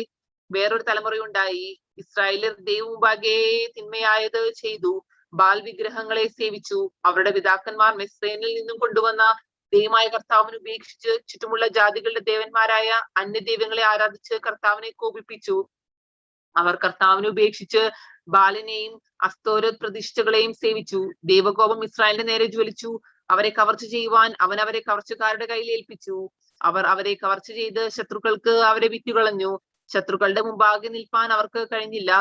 വേറൊരു തലമുറയുണ്ടായി. ഇസ്രായേലിൽ ദൈവമുമ്പാകെ തിന്മയായത് ചെയ്തു. ബാൽ വിഗ്രഹങ്ങളെ സേവിച്ചു. അവരുടെ പിതാക്കന്മാർ മിസ്രയീമിൽ നിന്നും കൊണ്ടുവന്ന ദൈവമായ കർത്താവിനെ ഉപേക്ഷിച്ച് ചുറ്റുമുള്ള ജാതികളുടെ ദേവന്മാരായ അന്യദൈവങ്ങളെ ആരാധിച്ച് കർത്താവിനെ കോപിപ്പിച്ചു. അവർ കർത്താവിനെ ഉപേക്ഷിച്ച് ബാലിനെയും അസ്തോരത് പ്രതിഷ്ഠകളെയും സേവിച്ചു. ദൈവകോപം ഇസ്രായേലിന്റെ നേരെ ജ്വലിച്ചു. അവരെ കവർച്ച ചെയ്യുവാൻ അവൻ അവരെ കവർച്ചക്കാരുടെ കയ്യിൽ ഏൽപ്പിച്ചു. അവർ അവരെ കവർച്ച ചെയ്ത് ശത്രുക്കൾക്ക് അവരെ വിറ്റുകളഞ്ഞു. ശത്രുക്കളുടെ മുമ്പാകെ നിൽപ്പാൻ അവർക്ക് കഴിഞ്ഞില്ല.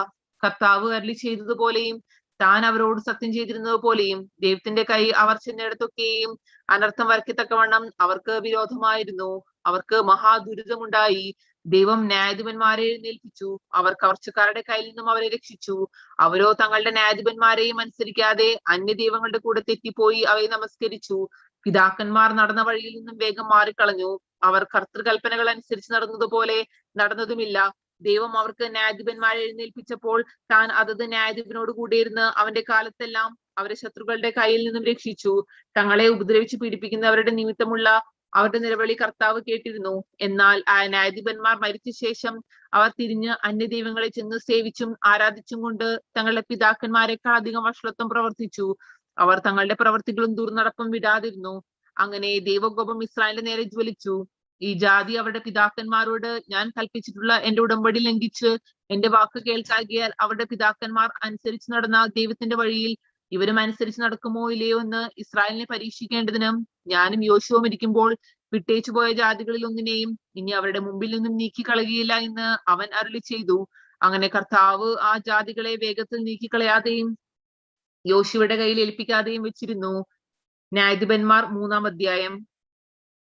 കർത്താവ് അരുളി ചെയ്തതുപോലെയും താൻ അവരോട് സത്യം ചെയ്തിരുന്നത് പോലെയും ദൈവത്തിന്റെ കൈ അവർ ചെന്നിടത്തൊക്കെയും അനർത്ഥം വരയ്ക്കത്തക്കവണ്ണം അവർക്ക് വിരോധമായിരുന്നു. അവർക്ക് മഹാദുരിതമുണ്ടായി. ദൈവം ന്യായാധിപന്മാരെ എഴുന്നേൽപ്പിച്ചു. അവർ കവർച്ചക്കാരുടെ കയ്യിൽ നിന്നും അവരെ രക്ഷിച്ചു. അവരോ തങ്ങളുടെ ന്യായാധിപന്മാരെയും അനുസരിക്കാതെ അന്യദൈവങ്ങളുടെ കൂടെ തെറ്റിപ്പോയി അവയെ നമസ്കരിച്ചു. പിതാക്കന്മാർ നടന്ന വഴിയിൽ നിന്നും വേഗം മാറിക്കളഞ്ഞു. അവർ കർത്തൃകൽപ്പനകൾ അനുസരിച്ച് നടന്നതുപോലെ നടന്നതുമില്ല. ദൈവം അവർക്ക് ന്യായാധിപന്മാരെ എഴുന്നേൽപ്പിച്ചപ്പോൾ താൻ അതത് ന്യായാധിപനോട് കൂടിയിരുന്ന് അവന്റെ കാലത്തെല്ലാം അവരെ ശത്രുക്കളുടെ കയ്യിൽ നിന്നും രക്ഷിച്ചു. തങ്ങളെ ഉപദ്രവിച്ച് പീഡിപ്പിക്കുന്നവരുടെ നിമിത്തമുള്ള അവരുടെ നിലവിളി കർത്താവ് കേട്ടിരുന്നു. എന്നാൽ ആ ന്യായാധിപന്മാർ മരിച്ച ശേഷം അവർ തിരിഞ്ഞ് അന്യദൈവങ്ങളെ ചെന്ന് സേവിച്ചും ആരാധിച്ചും കൊണ്ട് തങ്ങളുടെ പിതാക്കന്മാരെക്കാൾ അധികം വഷളത്വം പ്രവർത്തിച്ചു. അവർ തങ്ങളുടെ പ്രവർത്തികളും ദുർനടപ്പും വിടാതിരുന്നു. അങ്ങനെ ദൈവകോപം ഇസ്രായേലിന്റെ നേരെ ജ്വലിച്ചു. ഈ ജാതി അവരുടെ പിതാക്കന്മാരോട് ഞാൻ കൽപ്പിച്ചിട്ടുള്ള എന്റെ ഉടമ്പടി ലംഘിച്ച് എന്റെ വാക്ക് കേൾക്കാകിയാൽ അവരുടെ പിതാക്കന്മാർ അനുസരിച്ച് നടന്ന ദൈവത്തിന്റെ വഴിയിൽ ഇവരും അനുസരിച്ച് നടക്കുമോ ഇല്ലയോ എന്ന് ഇസ്രായേലിനെ പരീക്ഷിക്കേണ്ടതിനും ഞാനും യോശുവയും ഇരിക്കുമ്പോൾ വിട്ടേച്ചു പോയ ജാതികളിൽ ഒന്നിനെയും ഇനി അവരുടെ മുമ്പിൽ നിന്നും നീക്കിക്കളയുകയില്ല എന്ന് അവൻ അരുളി ചെയ്തു. അങ്ങനെ കർത്താവ് ആ ജാതികളെ വേഗത്തിൽ നീക്കിക്കളയാതെയും യോശുവയുടെ കയ്യിൽ ഏൽപ്പിക്കാതെയും വെച്ചിരുന്നു. ന്യായാധിപന്മാർ 3-ാം അധ്യായം.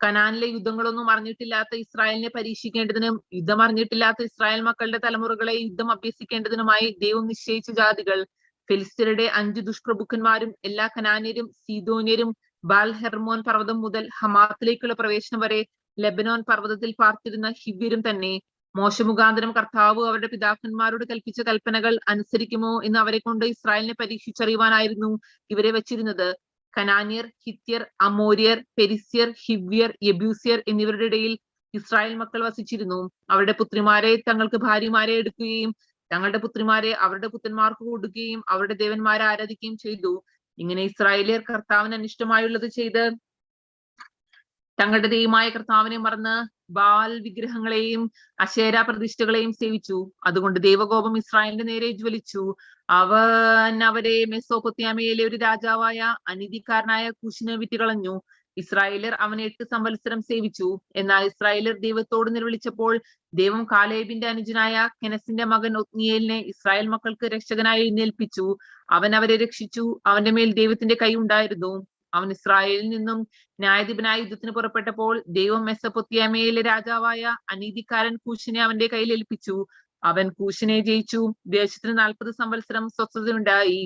കനാനിലെ യുദ്ധങ്ങളൊന്നും അറിഞ്ഞിട്ടില്ലാത്ത ഇസ്രായേലിനെ പരീക്ഷിക്കേണ്ടതിനും യുദ്ധം അറിഞ്ഞിട്ടില്ലാത്ത ഇസ്രായേൽ മക്കളുടെ തലമുറകളെ യുദ്ധം അഭ്യസിക്കേണ്ടതിനുമായി ദൈവം നിശ്ചയിച്ച ജാതികൾ. ഫിലിസ്ത്യരുടെ 5 ദുഷ്പ്രഭുക്കന്മാരും എല്ലാ കനാന്യരും സീദോന്യരും ബാൽ ഹെർമോൻ പർവ്വതം മുതൽ ഹമാത്തിലേക്കുള്ള പ്രവേശനം വരെ ലെബനോൻ പർവ്വതത്തിൽ പാർത്തിരുന്ന ഹിവ്യരും തന്നെ. മോശ മുഖാന്തരം കർത്താവ് അവരുടെ പിതാക്കന്മാരോട് കൽപ്പിച്ച കൽപ്പനകൾ അനുസരിക്കുമോ എന്ന് അവരെ കൊണ്ട് ഇസ്രായേലിനെ പരീക്ഷിച്ചറിയുവാനായിരുന്നു ഇവരെ വെച്ചിരുന്നത്. കനാന്യർ, ഹിത്യർ, അമോര്യർ, പെരിസ്യർ, ഹിവ്യർ, യെബൂസ്യർ എന്നിവരുടെ ഇടയിൽ ഇസ്രായേൽ മക്കൾ വസിച്ചിരുന്നു. അവരുടെ പുത്രിമാരെ തങ്ങൾക്ക് ഭാര്യമാരെ എടുക്കുകയും തങ്ങളുടെ പുത്രിമാരെ അവരുടെ പുത്രന്മാർക്ക് കൊടുക്കുകയും അവരുടെ ദേവന്മാരെ ആരാധിക്കുകയും ചെയ്തു. ഇങ്ങനെ ഇസ്രായേലിയർ കർത്താവിന് അനിഷ്ടമായുള്ളത് ചെയ്ത് തങ്ങളുടെ ദൈവമായ കർത്താവിനെ മറന്ന് ബാൽ വിഗ്രഹങ്ങളെയും അശേര പ്രതിഷ്ഠകളെയും സേവിച്ചു. അതുകൊണ്ട് ദൈവകോപം ഇസ്രായേലിന്റെ നേരെ ജ്വലിച്ചു. അവൻ അവരെ മെസോപ്പൊത്യാമയിലെ ഒരു രാജാവായ അനീതിക്കാരനായ കൂശിനെ വിറ്റുകളഞ്ഞു. ഇസ്രായേലർ അവനെ 8 സംവത്സരം സേവിച്ചു. എന്നാൽ ഇസ്രായേലർ ദൈവത്തോട് നിലവിളിച്ചപ്പോൾ ദൈവം കാലേബിന്റെ അനുജനായ കെനസിന്റെ മകൻ ഒത്നിയേലിനെ ഇസ്രായേൽ മക്കൾക്ക് രക്ഷകനായി എഴുന്നേൽപ്പിച്ചു. അവൻ അവരെ രക്ഷിച്ചു. അവന്റെ മേൽ ദൈവത്തിന്റെ കൈ ഉണ്ടായിരുന്നു. അവൻ ഇസ്രായേലിൽ നിന്നും ന്യായാധിപനായി യുദ്ധത്തിന് പുറപ്പെട്ടപ്പോൾ ദൈവം മെസൊപ്പൊത്യാമയിലെ രാജാവായ അനീതിക്കാരൻ കൂശിനെ അവന്റെ കയ്യിൽ ഏൽപ്പിച്ചു. അവൻ കൂശിനെ ജയിച്ചു. ദേശത്തിന് 40 സംവത്സരം സ്വസ്ഥതയുണ്ടായി.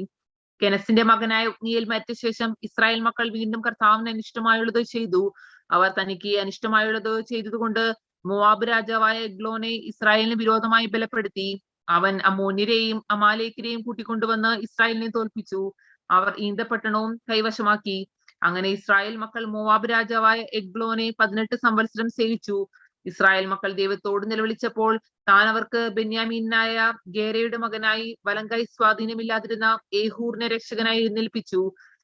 കെനസിന്റെ മകനായ ഒത്നിയേൽ മരിച്ച ശേഷം ഇസ്രായേൽ മക്കൾ വീണ്ടും കർത്താവിന് അനിഷ്ടമായുള്ളത് ചെയ്തു. അവർ തനിക്ക് അനിഷ്ടമായുള്ളത് ചെയ്തതുകൊണ്ട് മോവാബ് രാജാവായ എഗ്ലോനെ ഇസ്രായേലിന് വിരോധമായി ബലപ്പെടുത്തി. അവൻ അമ്മോന്യരെയും അമാലേക്കരെയും കൂട്ടിക്കൊണ്ടുവന്ന് ഇസ്രായേലിനെ തോൽപ്പിച്ചു. അവർ ഈന്തപ്പട്ടണവും കൈവശമാക്കി. അങ്ങനെ ഇസ്രായേൽ മക്കൾ മോവാബ് രാജാവായ എഗ്ലോനെ 18 സംവത്സരം സേവിച്ചു. ഇസ്രായേൽ മക്കൾ ദൈവത്തോട് നിലവിളിച്ചപ്പോൾ താൻ അവർക്ക് ബെന്യാമീനായ ഗേരയുടെ മകനായി വലങ്കൈ സ്വാധീനമില്ലാതിരുന്ന ഏഹൂറിനെ രക്ഷകനായി എഴുന്നേൽപ്പിച്ചു.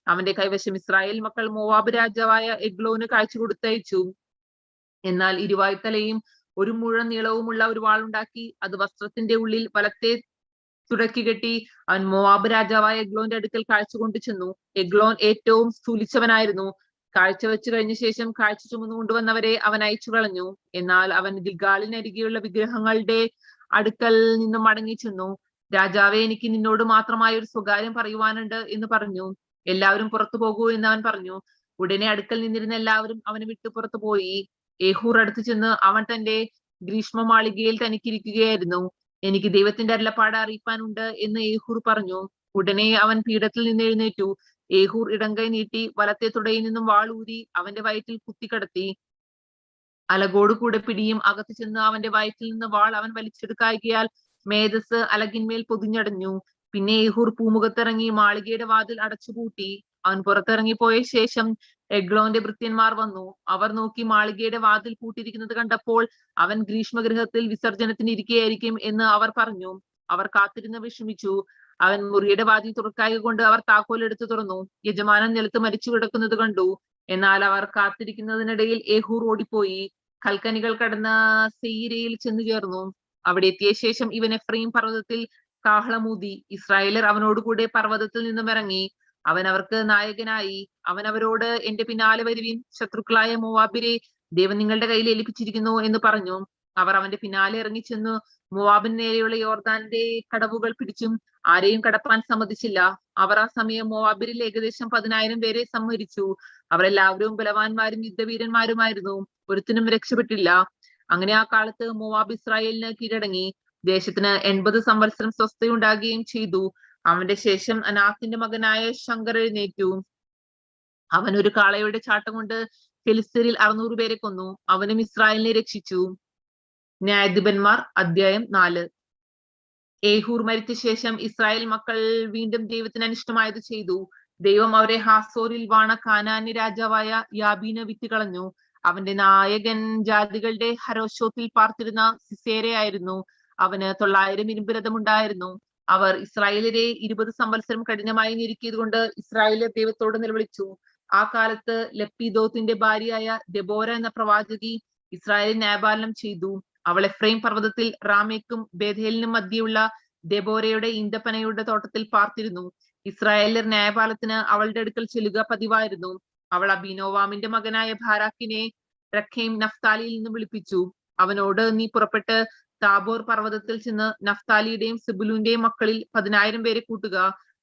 അവന്റെ കൈവശം ഇസ്രായേൽ മക്കൾ മോവാബ് രാജാവായ എഗ്ലോന് കാഴ്ച കൊടുത്തയച്ചു. എന്നാൽ ഇരുവായ്ത്തലയും 1 മുഴം നീളവുമുള്ള ഒരു വാളുണ്ടാക്കി അത് വസ്ത്രത്തിന്റെ ഉള്ളിൽ വലത്തെ തുടക്കി കെട്ടി അവൻ മോവാബ് രാജാവായ എഗ്ലോന്റെ അടുക്കൽ കാഴ്ച കൊണ്ടു ചെന്നു. എഗ്ലോൻ ഏറ്റവും സ്ഥൂലിച്ചവനായിരുന്നു. കാഴ്ച വെച്ച് കഴിഞ്ഞ ശേഷം കാഴ്ച ചുമന്നു കൊണ്ടുവന്നവരെ അവൻ അയച്ചു കളഞ്ഞു. എന്നാൽ അവൻ ഗിൽഗാലിനരികെയുള്ള വിഗ്രഹങ്ങളുടെ അടുക്കൽ നിന്നും മടങ്ങി ചെന്നു. രാജാവെ, എനിക്ക് നിന്നോട് മാത്രമായ ഒരു സ്വകാര്യം പറയുവാനുണ്ട് എന്ന് പറഞ്ഞു. എല്ലാവരും പുറത്തു പോകൂ എന്ന് അവൻ പറഞ്ഞു. ഉടനെ അടുക്കൽ നിന്നിരുന്ന എല്ലാവരും അവനെ വിട്ടു പുറത്തു പോയി. ഏഹൂർ അടുത്ത് ചെന്ന് അവൻ തന്റെ ഗ്രീഷ്മ മാളികയിൽ തനിക്കിരിക്കുകയായിരുന്നു. എനിക്ക് ദൈവത്തിന്റെ അരുളപ്പാട് അറിയിപ്പാനുണ്ട് എന്ന് ഏഹൂർ പറഞ്ഞു. ഉടനെ അവൻ പീഠത്തിൽ നിന്ന് എഴുന്നേറ്റു. ഏഹൂർ ഇടങ്കൈ നീട്ടി വലത്തെ തുടയിൽ നിന്നും വാൾ ഊരി അവന്റെ വയറ്റിൽ കുത്തിക്കടത്തി. അലകോട് കൂടെ പിടിയും അകത്ത് ചെന്ന് അവന്റെ വയറ്റിൽ നിന്ന് വാൾ അവൻ വലിച്ചെടുക്കായികയാൽ മേധസ് അലകിന്മേൽ പൊതിഞ്ഞടഞ്ഞു. പിന്നെ ഏഹൂർ പൂമുഖത്തിറങ്ങി മാളികയുടെ വാതിൽ അടച്ചുപൂട്ടി. അവൻ പുറത്തിറങ്ങിപ്പോയ ശേഷം എഗ്ലോന്റെ ഭൃത്യന്മാർ വന്നു. അവർ നോക്കി മാളികയുടെ വാതിൽ പൂട്ടിയിരിക്കുന്നത് കണ്ടപ്പോൾ അവൻ ഗ്രീഷ്മഗൃഹത്തിൽ വിസർജനത്തിന് ഇരിക്കുകയായിരിക്കും എന്ന് അവർ പറഞ്ഞു. അവർ കാത്തിരുന്ന് വിഷമിച്ചു. അവൻ മുറിയുടെ വാതിൽ തുറക്കായ കൊണ്ട് അവർ താക്കോൽ എടുത്തു തുറന്നു. യജമാനൻ നിലത്ത് മരിച്ചു കിടക്കുന്നത് കണ്ടു. എന്നാൽ അവർ കാത്തിരിക്കുന്നതിനിടയിൽ ഏഹൂർ ഓടിപ്പോയി കൽക്കനികൾ കടന്ന സെയീരയിൽ ചെന്നു ചേർന്നു. അവിടെ എത്തിയ ശേഷം ഇവൻ എഫ്രൈം പർവ്വതത്തിൽ കാഹളമൂതി. ഇസ്രായേലർ അവനോടുകൂടെ പർവ്വതത്തിൽ നിന്നും ഇറങ്ങി. അവൻ അവർക്ക് നായകനായി. അവൻ അവരോട്, എന്റെ പിന്നാലെ വരുവിൻ, ശത്രുക്കളായ മോവാബിരെ ദൈവം നിങ്ങളുടെ കയ്യിൽ ഏൽപ്പിച്ചിരിക്കുന്നു എന്ന് പറഞ്ഞു. അവർ അവന്റെ പിന്നാലെ ഇറങ്ങി ചെന്നു മോവാബിന് നേരെയുള്ള യോർദാന്റെ കടവുകൾ പിടിച്ചും ആരെയും കടപ്പാൻ സമ്മതിച്ചില്ല. അവർ ആ സമയം മോവാബിരിൽ ഏകദേശം 10,000 പേരെ സംഹരിച്ചു. അവരെല്ലാവരും ബലവാന്മാരും യുദ്ധവീരന്മാരുമായിരുന്നു. ഒരുത്തിനും രക്ഷപ്പെട്ടില്ല. അങ്ങനെ ആ കാലത്ത് മോവാബ് ഇസ്രായേലിന് കീഴടങ്ങി. ദേശത്തിന് 80 സംവത്സരം സ്വസ്ഥയുണ്ടാകുകയും ചെയ്തു. അവന്റെ ശേഷം അനാത്തിന്റെ മകനായ ശങ്കർ എഴുന്നേറ്റു. അവൻ ഒരു കാളയുടെ ചാട്ടം കൊണ്ട് ഫിലിസ്തീനിൽ 600 പേരെ കൊന്നു. അവനും ഇസ്രായേലിനെ രക്ഷിച്ചു. ന്യായാധിപന്മാർ അധ്യായം 4. ഏഹൂർ മരിച്ച ശേഷം ഇസ്രായേൽ മക്കൾ വീണ്ടും ദൈവത്തിന് അനിഷ്ടമായത് ചെയ്തു. ദൈവം അവരെ ഹാസോരിൽ വാണ കാനാന്യ രാജാവായ യാബീന് വിറ്റുകളഞ്ഞു. അവന്റെ നായകൻ ജാതികളുടെ ഹരോശോത്തിൽ പാർത്തിരുന്ന സിസേരയായിരുന്നു. അവന് 900 ഇരുമ്പ് രഥമുണ്ടായിരുന്നു. അവർ ഇസ്രായേലരെ 20 സംവത്സരം കഠിനമായി ഞെരുക്കിയത് കൊണ്ട് ഇസ്രായേലർ ദൈവത്തോട് നിലവിളിച്ചു. ആ കാലത്ത് ലപ്പീദോത്തിന്റെ ഭാര്യയായ ദെബോര എന്ന പ്രവാചകി ഇസ്രായേൽ ന്യായപാലനം ചെയ്തു. അവൾ എഫ്രൈം പർവ്വതത്തിൽ റാമേക്കും ബേഥേലിനും മധ്യയുള്ള ദെബോരയുടെ ഈന്തപ്പനയുടെ തോട്ടത്തിൽ പാർത്തിരുന്നു. ഇസ്രായേലർ ന്യായപാലത്തിന് അവളുടെ അടുക്കൽ ചെല്ലുക പതിവായിരുന്നു. അവൾ അബീനോവാമിന്റെ മകനായ ബാരാക്കിനെ റഖേം നഫ്താലിയിൽ നിന്ന് വിളിപ്പിച്ചു. അവനോട്, നീ പുറപ്പെട്ട് താബോർ പർവ്വതത്തിൽ ചെന്ന് നഫ്താലിയുടെയും സെബുലൂന്റെയും മക്കളിൽ 10,000 പേരെ കൂട്ടുക.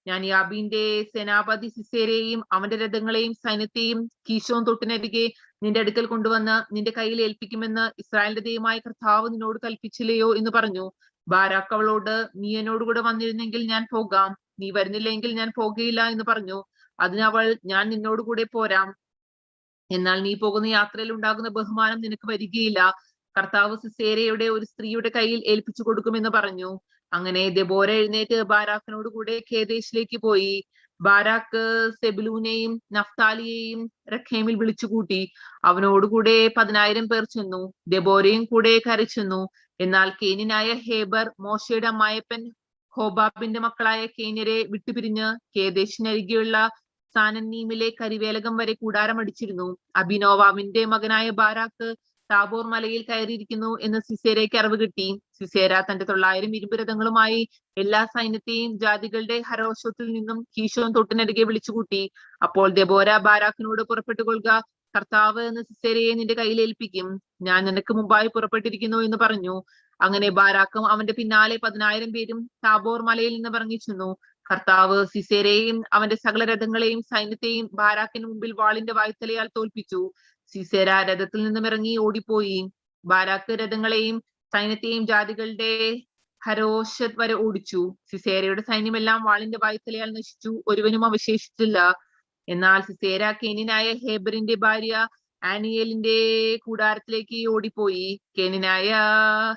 ഞാൻ യാബീന്റെ സേനാപതി സിസേരയെയും അവന്റെ രഥങ്ങളെയും സൈന്യത്തെയും കീശോൻ തൊട്ടിനരികെ നിന്റെ അടുക്കൽ കൊണ്ടുവന്ന് നിന്റെ കയ്യിൽ ഏൽപ്പിക്കുമെന്ന് ഇസ്രായേലിന്റെ ദൈവമായ കർത്താവ് നിന്നോട് കൽപ്പിച്ചില്ലയോ എന്ന് പറഞ്ഞു. ബാരാക്ക് അവളോട്, നീ എന്നോടുകൂടെ വന്നിരുന്നെങ്കിൽ ഞാൻ പോകാം, നീ വരുന്നില്ലെങ്കിൽ ഞാൻ പോകുകയില്ല എന്ന് പറഞ്ഞു. അതിനവൾ, ഞാൻ നിന്നോടുകൂടെ പോരാം, എന്നാൽ നീ പോകുന്ന യാത്രയിൽ ഉണ്ടാകുന്ന ബഹുമാനം നിനക്ക് വരികയില്ല. കർത്താവ് സിസേരയുടെ ഒരു സ്ത്രീയുടെ കയ്യിൽ ഏൽപ്പിച്ചു കൊടുക്കുമെന്ന് പറഞ്ഞു. അങ്ങനെ ദെബോര എഴുന്നേറ്റ് ബാരാക്കിനോട് കൂടെ ഖേദേശിലേക്ക് പോയി. ബാരാക്ക് സെബുലൂനെയും നഫ്താലിയെയും റഖേമിൽ വിളിച്ചുകൂട്ടി. അവനോടുകൂടെ 10,000 പേർ ചെന്നു. ദെബോരയും കൂടെ കയറി ചെന്നു. എന്നാൽ കേന്യനായ ഹേബർ മോശയുടെ അമ്മായപ്പൻ ഹോബാബിന്റെ മക്കളായ കേന്യരെ വിട്ടുപിരിഞ്ഞ് ഖേദേശിനരികെയുള്ള സാനന്നീമിലെ കരിവേലകം വരെ കൂടാരമടിച്ചിരുന്നു. അബിനോവാമിന്റെ മകനായ ബാരാക്ക് താബോർ മലയിൽ കയറിയിരിക്കുന്നു എന്ന് സിസേരയ്ക്ക് അറിവ് കിട്ടി. സിസേര തന്റെ 900 ഇരുമ്പ് രഥങ്ങളുമായി എല്ലാ സൈന്യത്തെയും ജാതികളുടെ ഹരോശത്തിൽ നിന്നും കീശോൻ തൊട്ടിനരികെ വിളിച്ചുകൂട്ടി. അപ്പോൾ ദെബോര ബാരാക്കിനോട്, പുറപ്പെട്ടുകൊള്ളുക, കർത്താവ് എന്ന് സിസേരയെ നിന്റെ കയ്യിൽ ഏൽപ്പിക്കും, ഞാൻ നിനക്ക് മുമ്പായി പുറപ്പെട്ടിരിക്കുന്നു എന്ന് പറഞ്ഞു. അങ്ങനെ ബാരാക്കും അവന്റെ പിന്നാലെ 10,000 പേരും താബോർ മലയിൽ നിന്ന് ഇറങ്ങിച്ചെന്നു. കർത്താവ് സിസേരയെയും അവന്റെ സകല രഥങ്ങളെയും സൈന്യത്തെയും ബാരാക്കിന് മുമ്പിൽ വാളിന്റെ വായ്ത്തലയാൽ തോൽപ്പിച്ചു. സിസേര രഥത്തിൽ നിന്നും ഇറങ്ങി ഓടിപ്പോയി. ബാരാക്ക് രഥങ്ങളെയും സൈന്യത്തെയും ജാതികളുടെ ഹരോശത് വരെ ഓടിച്ചു. സിസേരയുടെ സൈന്യമെല്ലാം വാളിന്റെ വായ്ത്തലയാൽ നശിച്ചു, ഒരുവനും അവശേഷിച്ചില്ല. എന്നാൽ സിസേര കേന്യനായ ഹേബറിന്റെ ഭാര്യ ആനിയേലിന്റെ കൂടാരത്തിലേക്ക് ഓടിപ്പോയി. കേന്യനായ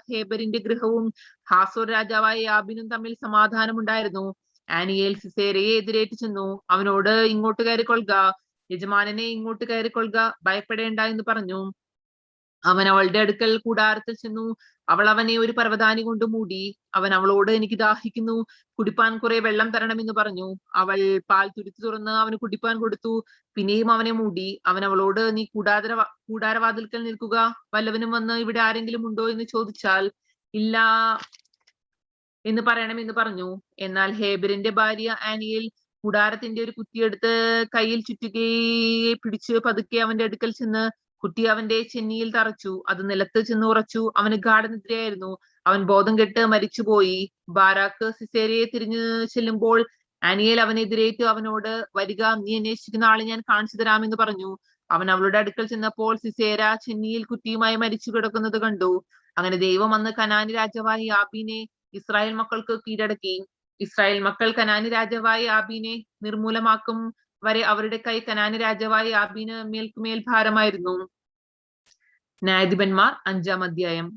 ഹേബറിന്റെ ഗൃഹവും ഹാസോർ രാജാവായ യാബിനും തമ്മിൽ സമാധാനമുണ്ടായിരുന്നു. ആനിയേൽ സിസേരയെ എതിരേറ്റ് ചെന്നു. അവനോട്, ഇങ്ങോട്ട് കയറിക്കൊള്ളുക, യജമാനനെ ഇങ്ങോട്ട് കയറിക്കൊള്ളുക, ഭയപ്പെടേണ്ട എന്ന് പറഞ്ഞു. അവൻ അവളുടെ അടുക്കൽ കൂടാരത്തിൽ ചെന്നു. അവൾ അവനെ ഒരു പരവതാനി കൊണ്ട് മൂടി. അവൻ അവളോട്, എനിക്ക് ദാഹിക്കുന്നു, കുടിപ്പാൻ കുറെ വെള്ളം തരണമെന്ന് പറഞ്ഞു. അവൾ പാൽ തുരുത്തി തുറന്ന് അവന് കുടിപ്പാൻ കൊടുത്തു. പിന്നെയും അവനെ മൂടി. അവൻ അവളോട്, നീ കൂടാരവാതിൽക്കൽ നിൽക്കുക, വല്ലവനും വന്ന് ഇവിടെ ആരെങ്കിലും ഉണ്ടോ എന്ന് ചോദിച്ചാൽ ഇല്ല എന്ന് പറയണമെന്ന് പറഞ്ഞു. എന്നാൽ ഹേബറിന്റെ ഭാര്യ ആനിയേൽ കൂടാരത്തിന്റെ ഒരു കുറ്റിയെടുത്ത് കയ്യിൽ ചുറ്റുകയെ പിടിച്ച് പതുക്കെ അവന്റെ അടുക്കൽ ചെന്ന് കുട്ടി അവന്റെ ചെന്നിയിൽ തറച്ചു. അത് നിലത്ത് ചെന്ന് ഉറച്ചു. അവന് ഗാഠനിദ്രയായിരുന്നു. അവൻ ബോധം കെട്ട് മരിച്ചുപോയി. ബാരാക്ക് സിസേരയെ തിരിഞ്ഞു ചെല്ലുമ്പോൾ ആനിയേൽ അവനെതിരേറ്റ് അവനോട്, വരിക, നീ അന്വേഷിക്കുന്ന ആളെ ഞാൻ കാണിച്ചു തരാമെന്ന് പറഞ്ഞു. അവൻ അവളുടെ അടുക്കൽ ചെന്നപ്പോൾ സിസേര ചെന്നിയിൽ കുറ്റിയുമായി മരിച്ചു കിടക്കുന്നത് കണ്ടു. അങ്ങനെ ദൈവം അന്ന് കനാനി രാജാവായ യാബീനെ ഇസ്രായേൽ മക്കൾക്ക് കീഴടക്കി. ഇസ്രായേൽ മക്കൾ കനാനി രാജാവായ യാബീനെ നിർമൂലമാക്കും വരെ അവരുടെ കൈ കനാനി രാജാവായ യാബീന് മേൽക്കുമേൽ ഭാരമായിരുന്നു. ന്യായാധിപന്മാർ 5-ാം അധ്യായം.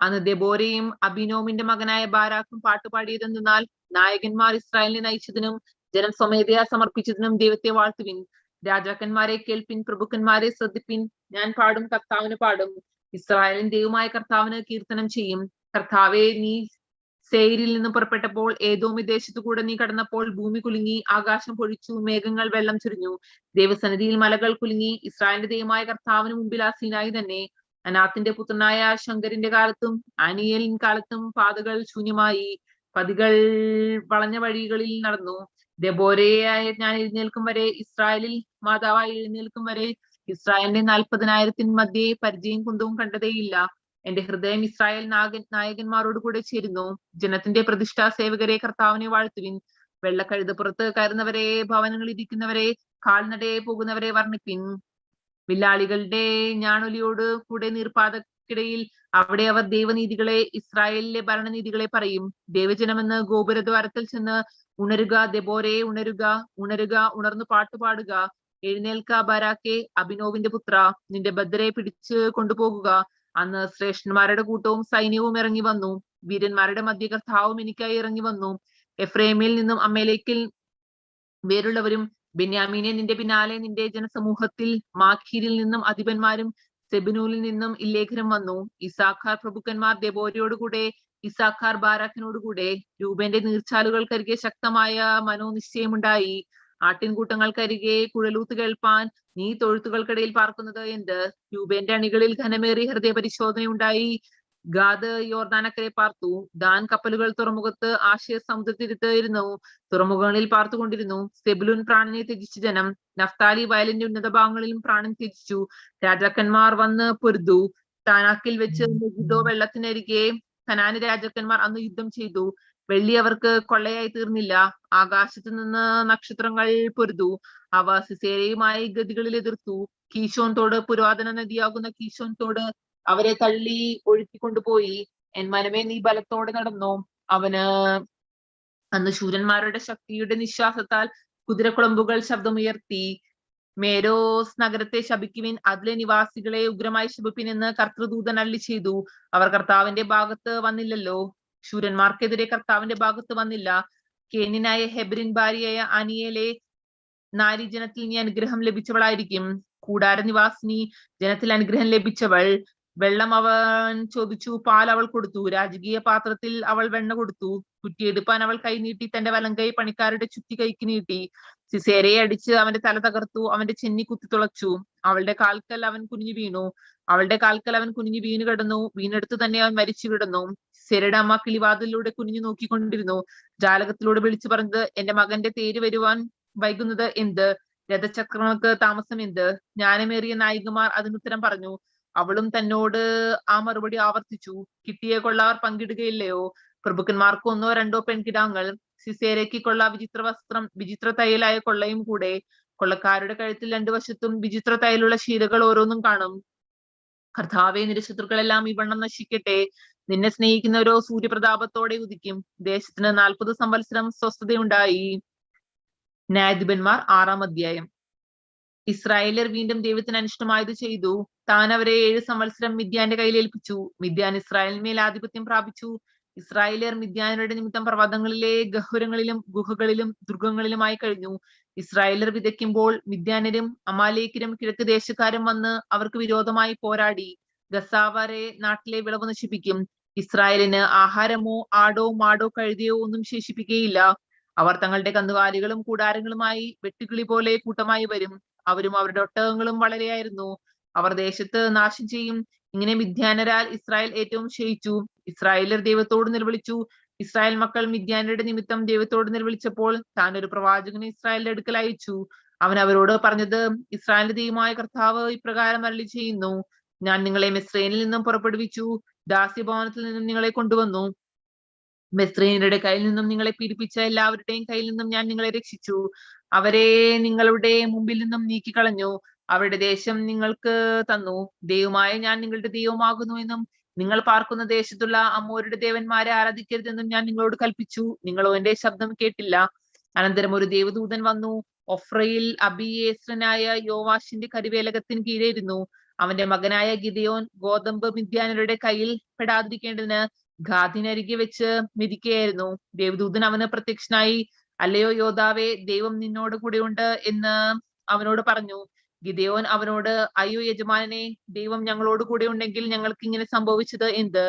അന്ന് ദെബോരയും അബിനോമിന്റെ മകനായ ബാരാക്കും പാട്ടുപാടിയതെന്നാൽ, നായകന്മാർ ഇസ്രായേലിനെ നയിച്ചതിനും ജനം സ്വമേധയാ സമർപ്പിച്ചതിനും ദൈവത്തെ വാഴ്ത്തുവിൻ. രാജാക്കന്മാരെ കേൾപ്പിൻ, പ്രഭുക്കന്മാരെ ശ്രദ്ധിപ്പിൻ. ഞാൻ പാടും, കർത്താവിന് പാടും. ഇസ്രായേലിൻ ദൈവമായ കർത്താവിന് കീർത്തനം ചെയ്യും. കർത്താവെ, നീ സേയിരിൽ നിന്ന് പുറപ്പെട്ടപ്പോൾ ഏദോമി ദേശത്തു കൂടെ നീ കടന്നപ്പോൾ ഭൂമി കുലുങ്ങി, ആകാശം പൊഴിച്ചു, മേഘങ്ങൾ വെള്ളം ചൊരിഞ്ഞു, ദൈവസന്നിധിയിൽ മലകൾ കുലുങ്ങി. ഇസ്രായേലിന്റെ ദൈവമായ കർത്താവിന് മുമ്പിൽ ആ സീനായി തന്നെ. അനാത്തിന്റെ പുത്രനായ ശങ്കരിന്റെ കാലത്തും ആനിയേലിൻ കാലത്തും പാതകൾ ശൂന്യമായി, പതികൾ വളഞ്ഞ വഴികളിൽ നടന്നു. ദെബോരയായ ഞാൻ എഴുന്നേൽക്കും വരെ, ഇസ്രായേലിൽ മാതാവായി എഴുന്നേൽക്കും വരെ, ഇസ്രായേലിന്റെ 40,000 മധ്യേ പരിചയം കുന്തവും കണ്ടതേയില്ല. എന്റെ ഹൃദയം ഇസ്രായേൽ നായകന്മാരോട് കൂടെ ചേരുന്നു. ജനത്തിന്റെ പ്രതിഷ്ഠാ സേവകരെ കർത്താവിനെ വാഴ്ത്തുവിൻ. വെള്ളക്കഴുതപ്പുറത്ത് കയറുന്നവരെ, ഭവനങ്ങളിൽ ഇരിക്കുന്നവരെ, കാൽനടയെ പോകുന്നവരെ വർണ്ണിപ്പിൻ. വില്ലാളികളുടെ ഞാണൊലിയോട് കൂടെ നീർപ്പാതക്കിടയിൽ അവിടെ അവർ ദൈവനീതികളെ, ഇസ്രായേലിലെ ഭരണനീതികളെ പറയും. ദൈവജനമെന്ന് ഗോപുരദ്വാരത്തിൽ ചെന്ന്, ഉണരുക ദെബോരയെ, ഉണരുക, ഉണരുക, ഉണർന്നു പാട്ടുപാടുക. എഴുന്നേൽക്ക ബാരാക്കെ, അബിനോവിന്റെ പുത്ര, നിന്റെ ഭദ്രയെ പിടിച്ച് കൊണ്ടുപോകുക. അന്ന് ശ്രേഷ്ഠന്മാരുടെ കൂട്ടവും സൈന്യവും ഇറങ്ങി വന്നു. വീരന്മാരുടെ മധ്യ കർത്താവും എനിക്കായി ഇറങ്ങി വന്നു. എഫ്രൈമിൽ നിന്നും അമ്മേലേക്കിൽ വേരുള്ളവരും ബെന്യാമീനെ നിന്റെ പിന്നാലെ നിന്റെ ജനസമൂഹത്തിൽ മാഖീരിൽ നിന്നും അധിപന്മാരും സെബനൂലിൽ നിന്നും ഇല്ലേഖനം വന്നു. ഇസാഖാർ പ്രഭുക്കന്മാർ ദെബോരയോടുകൂടെ, ഇസാഖാർ ബാരാക്കിനോടുകൂടെ. രൂപന്റെ നീർച്ചാലുകൾക്കരികെ ശക്തമായ മനോനിശ്ചയമുണ്ടായി. ആട്ടിൻകൂട്ടങ്ങൾക്കരികെ കുഴലൂത്ത് കേൾപ്പാൻ നീ തൊഴുത്തുകൾക്കിടയിൽ പാർക്കുന്നത് എന്ത്? രൂപന്റെ അണികളിൽ ഘനമേറിയ ഹൃദയ പരിശോധനയുണ്ടായി. ഗാദ് യോർദാനക്കരെ പാർത്തു. ദാൻ കപ്പലുകൾ തുറമുഖത്ത് ആശയ സമുദ്രത്തിരുത്ത് ഇരുന്നു, തുറമുഖങ്ങളിൽ പാർത്തുകൊണ്ടിരുന്നു. സെബുലൂൻ പ്രാണനെ ത്യജിച്ച ജനം. നഫ്താലി വയലിന്റെ ഉന്നത ഭാഗങ്ങളിലും പ്രാണൻ ത്യജിച്ചു. രാജാക്കന്മാർ വന്ന് പൊരുതു. താനാക്കിൽ വെച്ച് മെഗിദ്ദോ വെള്ളത്തിനരികെ കനാന് രാജാക്കന്മാർ അന്ന് യുദ്ധം ചെയ്തു. വെള്ളി അവർക്ക് കൊള്ളയായി തീർന്നില്ല. ആകാശത്ത് നിന്ന് നക്ഷത്രങ്ങൾ പൊരുതു. അവ സിസേരയുമായി ഗതികളിൽ എതിർത്തു. കീശോൻ തോട്, പുരാതന നദിയാകുന്ന കീശോൻ തോട് അവരെ തള്ളി ഒഴുക്കിക്കൊണ്ടുപോയി. എൻ മനമേ, നീ ബലത്തോടെ നടന്നു. അവന് അന്ന് ശൂരന്മാരുടെ ശക്തിയുടെ നിശ്വാസത്താൽ കുതിരക്കുളമ്പുകൾ ശബ്ദമുയർത്തി. മേരോസ് നഗരത്തെ ശപിക്കുവിൻ, അതിലെ നിവാസികളെ ഉഗ്രമായി ശപിപ്പിനെന്ന് കർത്തൃദൂതൻ അരുളി ചെയ്തു. അവർ കർത്താവിന്റെ ഭാഗത്ത് വന്നില്ലല്ലോ. ശൂരന്മാർക്കെതിരെ കർത്താവിന്റെ ഭാഗത്ത് വന്നില്ല. കേന്യനായ ഹെബ്രിൻ ഭാര്യയായ അനിയേലെ നാരീജനത്തിൽ നീ അനുഗ്രഹം ലഭിച്ചവളായിരിക്കും. കൂടാര നിവാസിനി ജനത്തിൽ അനുഗ്രഹം ലഭിച്ചവൾ. വെള്ളം അവൻ ചോദിച്ചു, പാൽ അവൾ കൊടുത്തു. രാജകീയ പാത്രത്തിൽ അവൾ വെണ്ണ കൊടുത്തു. കുറ്റിയെടുപ്പാൻ അവൾ കൈ നീട്ടി, തന്റെ വലങ്കൈ പണിക്കാരുടെ ചുറ്റി കൈക്ക് നീട്ടി. സിസേരയെ അടിച്ച് അവന്റെ തല തകർത്തു, അവന്റെ ചെന്നി കുത്തി തുളച്ചു. അവളുടെ കാൽക്കൽ അവൻ കുനിഞ്ഞു വീണു കിടന്നു. വീണെടുത്ത് തന്നെ അവൻ മരിച്ചു കിടന്നു. സിസേരയുടെ അമ്മ കിളിവാതിലൂടെ കുനിഞ്ഞു നോക്കിക്കൊണ്ടിരുന്നു. ജാലകത്തിലൂടെ വിളിച്ചു പറഞ്ഞത്, എന്റെ മകന്റെ തേര് വരുവാൻ വൈകുന്നത് എന്ത്? രഥചക്രങ്ങൾക്ക് താമസം എന്ത്? ജ്ഞാനമേറിയ നായികമാർ അതിനുത്തരം പറഞ്ഞു. അവളും തന്നോട് ആ മറുപടി ആവർത്തിച്ചു. കിട്ടിയ കൊള്ള അവർ പങ്കിടുകയില്ലയോ? പ്രഭുക്കന്മാർക്ക് 1 or 2 പെൺകിടാങ്ങൾ. സിസേരയ്ക്ക് കൊള്ള വിചിത്ര വസ്ത്രം, വിചിത്ര തയ്യലായ കൊള്ളയും കൂടെ. കൊള്ളക്കാരുടെ കഴുത്തിൽ 2 വശത്തും വിചിത്ര തയ്യലുള്ള ശീലകൾ ഓരോന്നും കാണും. കർത്താവേ, നിന്റെ ശത്രുക്കളെല്ലാം ഈ വണ്ണം നശിക്കട്ടെ. നിന്നെ സ്നേഹിക്കുന്നവരോ സൂര്യപ്രതാപത്തോടെ ഉദിക്കും. ദേശത്തിന് 40 സംവത്സരം സ്വസ്ഥതയുണ്ടായി. ന്യായാധിപന്മാർ 6-ാം അധ്യായം. ഇസ്രായേലർ വീണ്ടും ദൈവത്തിന് അനിഷ്ടമായത് ചെയ്തു. താൻ അവരെ 7 സംവത്സരം മിദ്യാന്റെ കയ്യിൽ ഏൽപ്പിച്ചു. മിദ്യാൻ ഇസ്രായേലിന്മേൽ ആധിപത്യം പ്രാപിച്ചു. ഇസ്രായേലർ മിദ്യാനരുടെ നിമിത്തം പർവ്വതങ്ങളിലെ ഗഹ്വരങ്ങളിലും ഗുഹകളിലും ദുർഗങ്ങളിലുമായി കഴിഞ്ഞു. ഇസ്രായേലർ വിതയ്ക്കുമ്പോൾ മിദ്യാനരും അമാലേക്കരും കിഴക്ക് ദേശക്കാരും വന്ന് അവർക്ക് വിരോധമായി പോരാടി. ഗസാവരെ നാട്ടിലെ വിളവ് നശിപ്പിക്കും. ഇസ്രായേലിന് ആഹാരമോ ആടോ മാടോ കഴുതയോ ഒന്നും ശേഷിപ്പിക്കുകയില്ല. അവർ തങ്ങളുടെ കന്നുകാലികളും കൂടാരങ്ങളുമായി വെട്ടുകിളി പോലെ കൂട്ടമായി വരും. അവരും അവരുടെ ഒട്ടകങ്ങളും വളരെയായിരുന്നു. അവർ ദേശത്ത് നാശം ചെയ്യും. ഇങ്ങനെ മിദ്യാനരാൽ ഇസ്രായേൽ ഏറ്റവും ക്ഷയിച്ചു. ഇസ്രായേലർ ദൈവത്തോട് നിലവിളിച്ചു. ഇസ്രായേൽ മക്കൾ മിദ്യാനരുടെ നിമിത്തം ദൈവത്തോട് നിലവിളിച്ചപ്പോൾ താൻ ഒരു പ്രവാചകനെ ഇസ്രായേലിന്റെ അടുക്കൽ അയച്ചു. അവൻ അവരോട് പറഞ്ഞത്, ഇസ്രായേലിന്റെ ദൈവമായ കർത്താവ് ഇപ്രകാരം അരുളി ചെയ്യുന്നു, ഞാൻ നിങ്ങളെ മിസ്രയീമിൽ നിന്നും പുറപ്പെടുവിച്ചു. ദാസ്യഭവനത്തിൽ നിന്നും നിങ്ങളെ കൊണ്ടുവന്നു. മിസ്രയീമ്യരുടെ കയ്യിൽ നിന്നും നിങ്ങളെ പീഡിപ്പിച്ച എല്ലാവരുടെയും കയ്യിൽ നിന്നും ഞാൻ നിങ്ങളെ രക്ഷിച്ചു. അവരെ നിങ്ങളുടെ മുമ്പിൽ നിന്നും നീക്കിക്കളഞ്ഞു. അവരുടെ ദേശം നിങ്ങൾക്ക് തന്നു. ദൈവമായ ഞാൻ നിങ്ങളുടെ ദൈവമാകുന്നു എന്നും നിങ്ങൾ പാർക്കുന്ന ദേശത്തുള്ള അമ്മോരുടെ ദേവന്മാരെ ആരാധിക്കരുതെന്നും ഞാൻ നിങ്ങളോട് കൽപ്പിച്ചു. നിങ്ങളോ എന്റെ ശബ്ദം കേട്ടില്ല. അനന്തരം ഒരു ദേവദൂതൻ വന്നു. ഒഫ്രയിൽ അബിയേസ്രനായ യോവാഷിന്റെ കരുവേലകത്തിന് കീഴെയിരുന്നു. അവന്റെ മകനായ ഗിദെയോൻ ഗോതമ്പ് മിദ്യാനരുടെ കയ്യിൽ പെടാതിരിക്കേണ്ടതിന് ഗാദിനരികെ വെച്ച് മെതിക്കുകയായിരുന്നു. ദേവദൂതൻ അവന് പ്രത്യക്ഷനായി, അല്ലയോ യോദ്ധാവേ, ദൈവം നിന്നോട് കൂടെയുണ്ട് എന്ന് അവനോട് പറഞ്ഞു. ഗിദെയോൻ അവനോട്, അയ്യോ യജമാനനെ, ദൈവം ഞങ്ങളോട് കൂടെ ഉണ്ടെങ്കിൽ ഞങ്ങൾക്ക് ഇങ്ങനെ സംഭവിച്ചത് എന്ത്?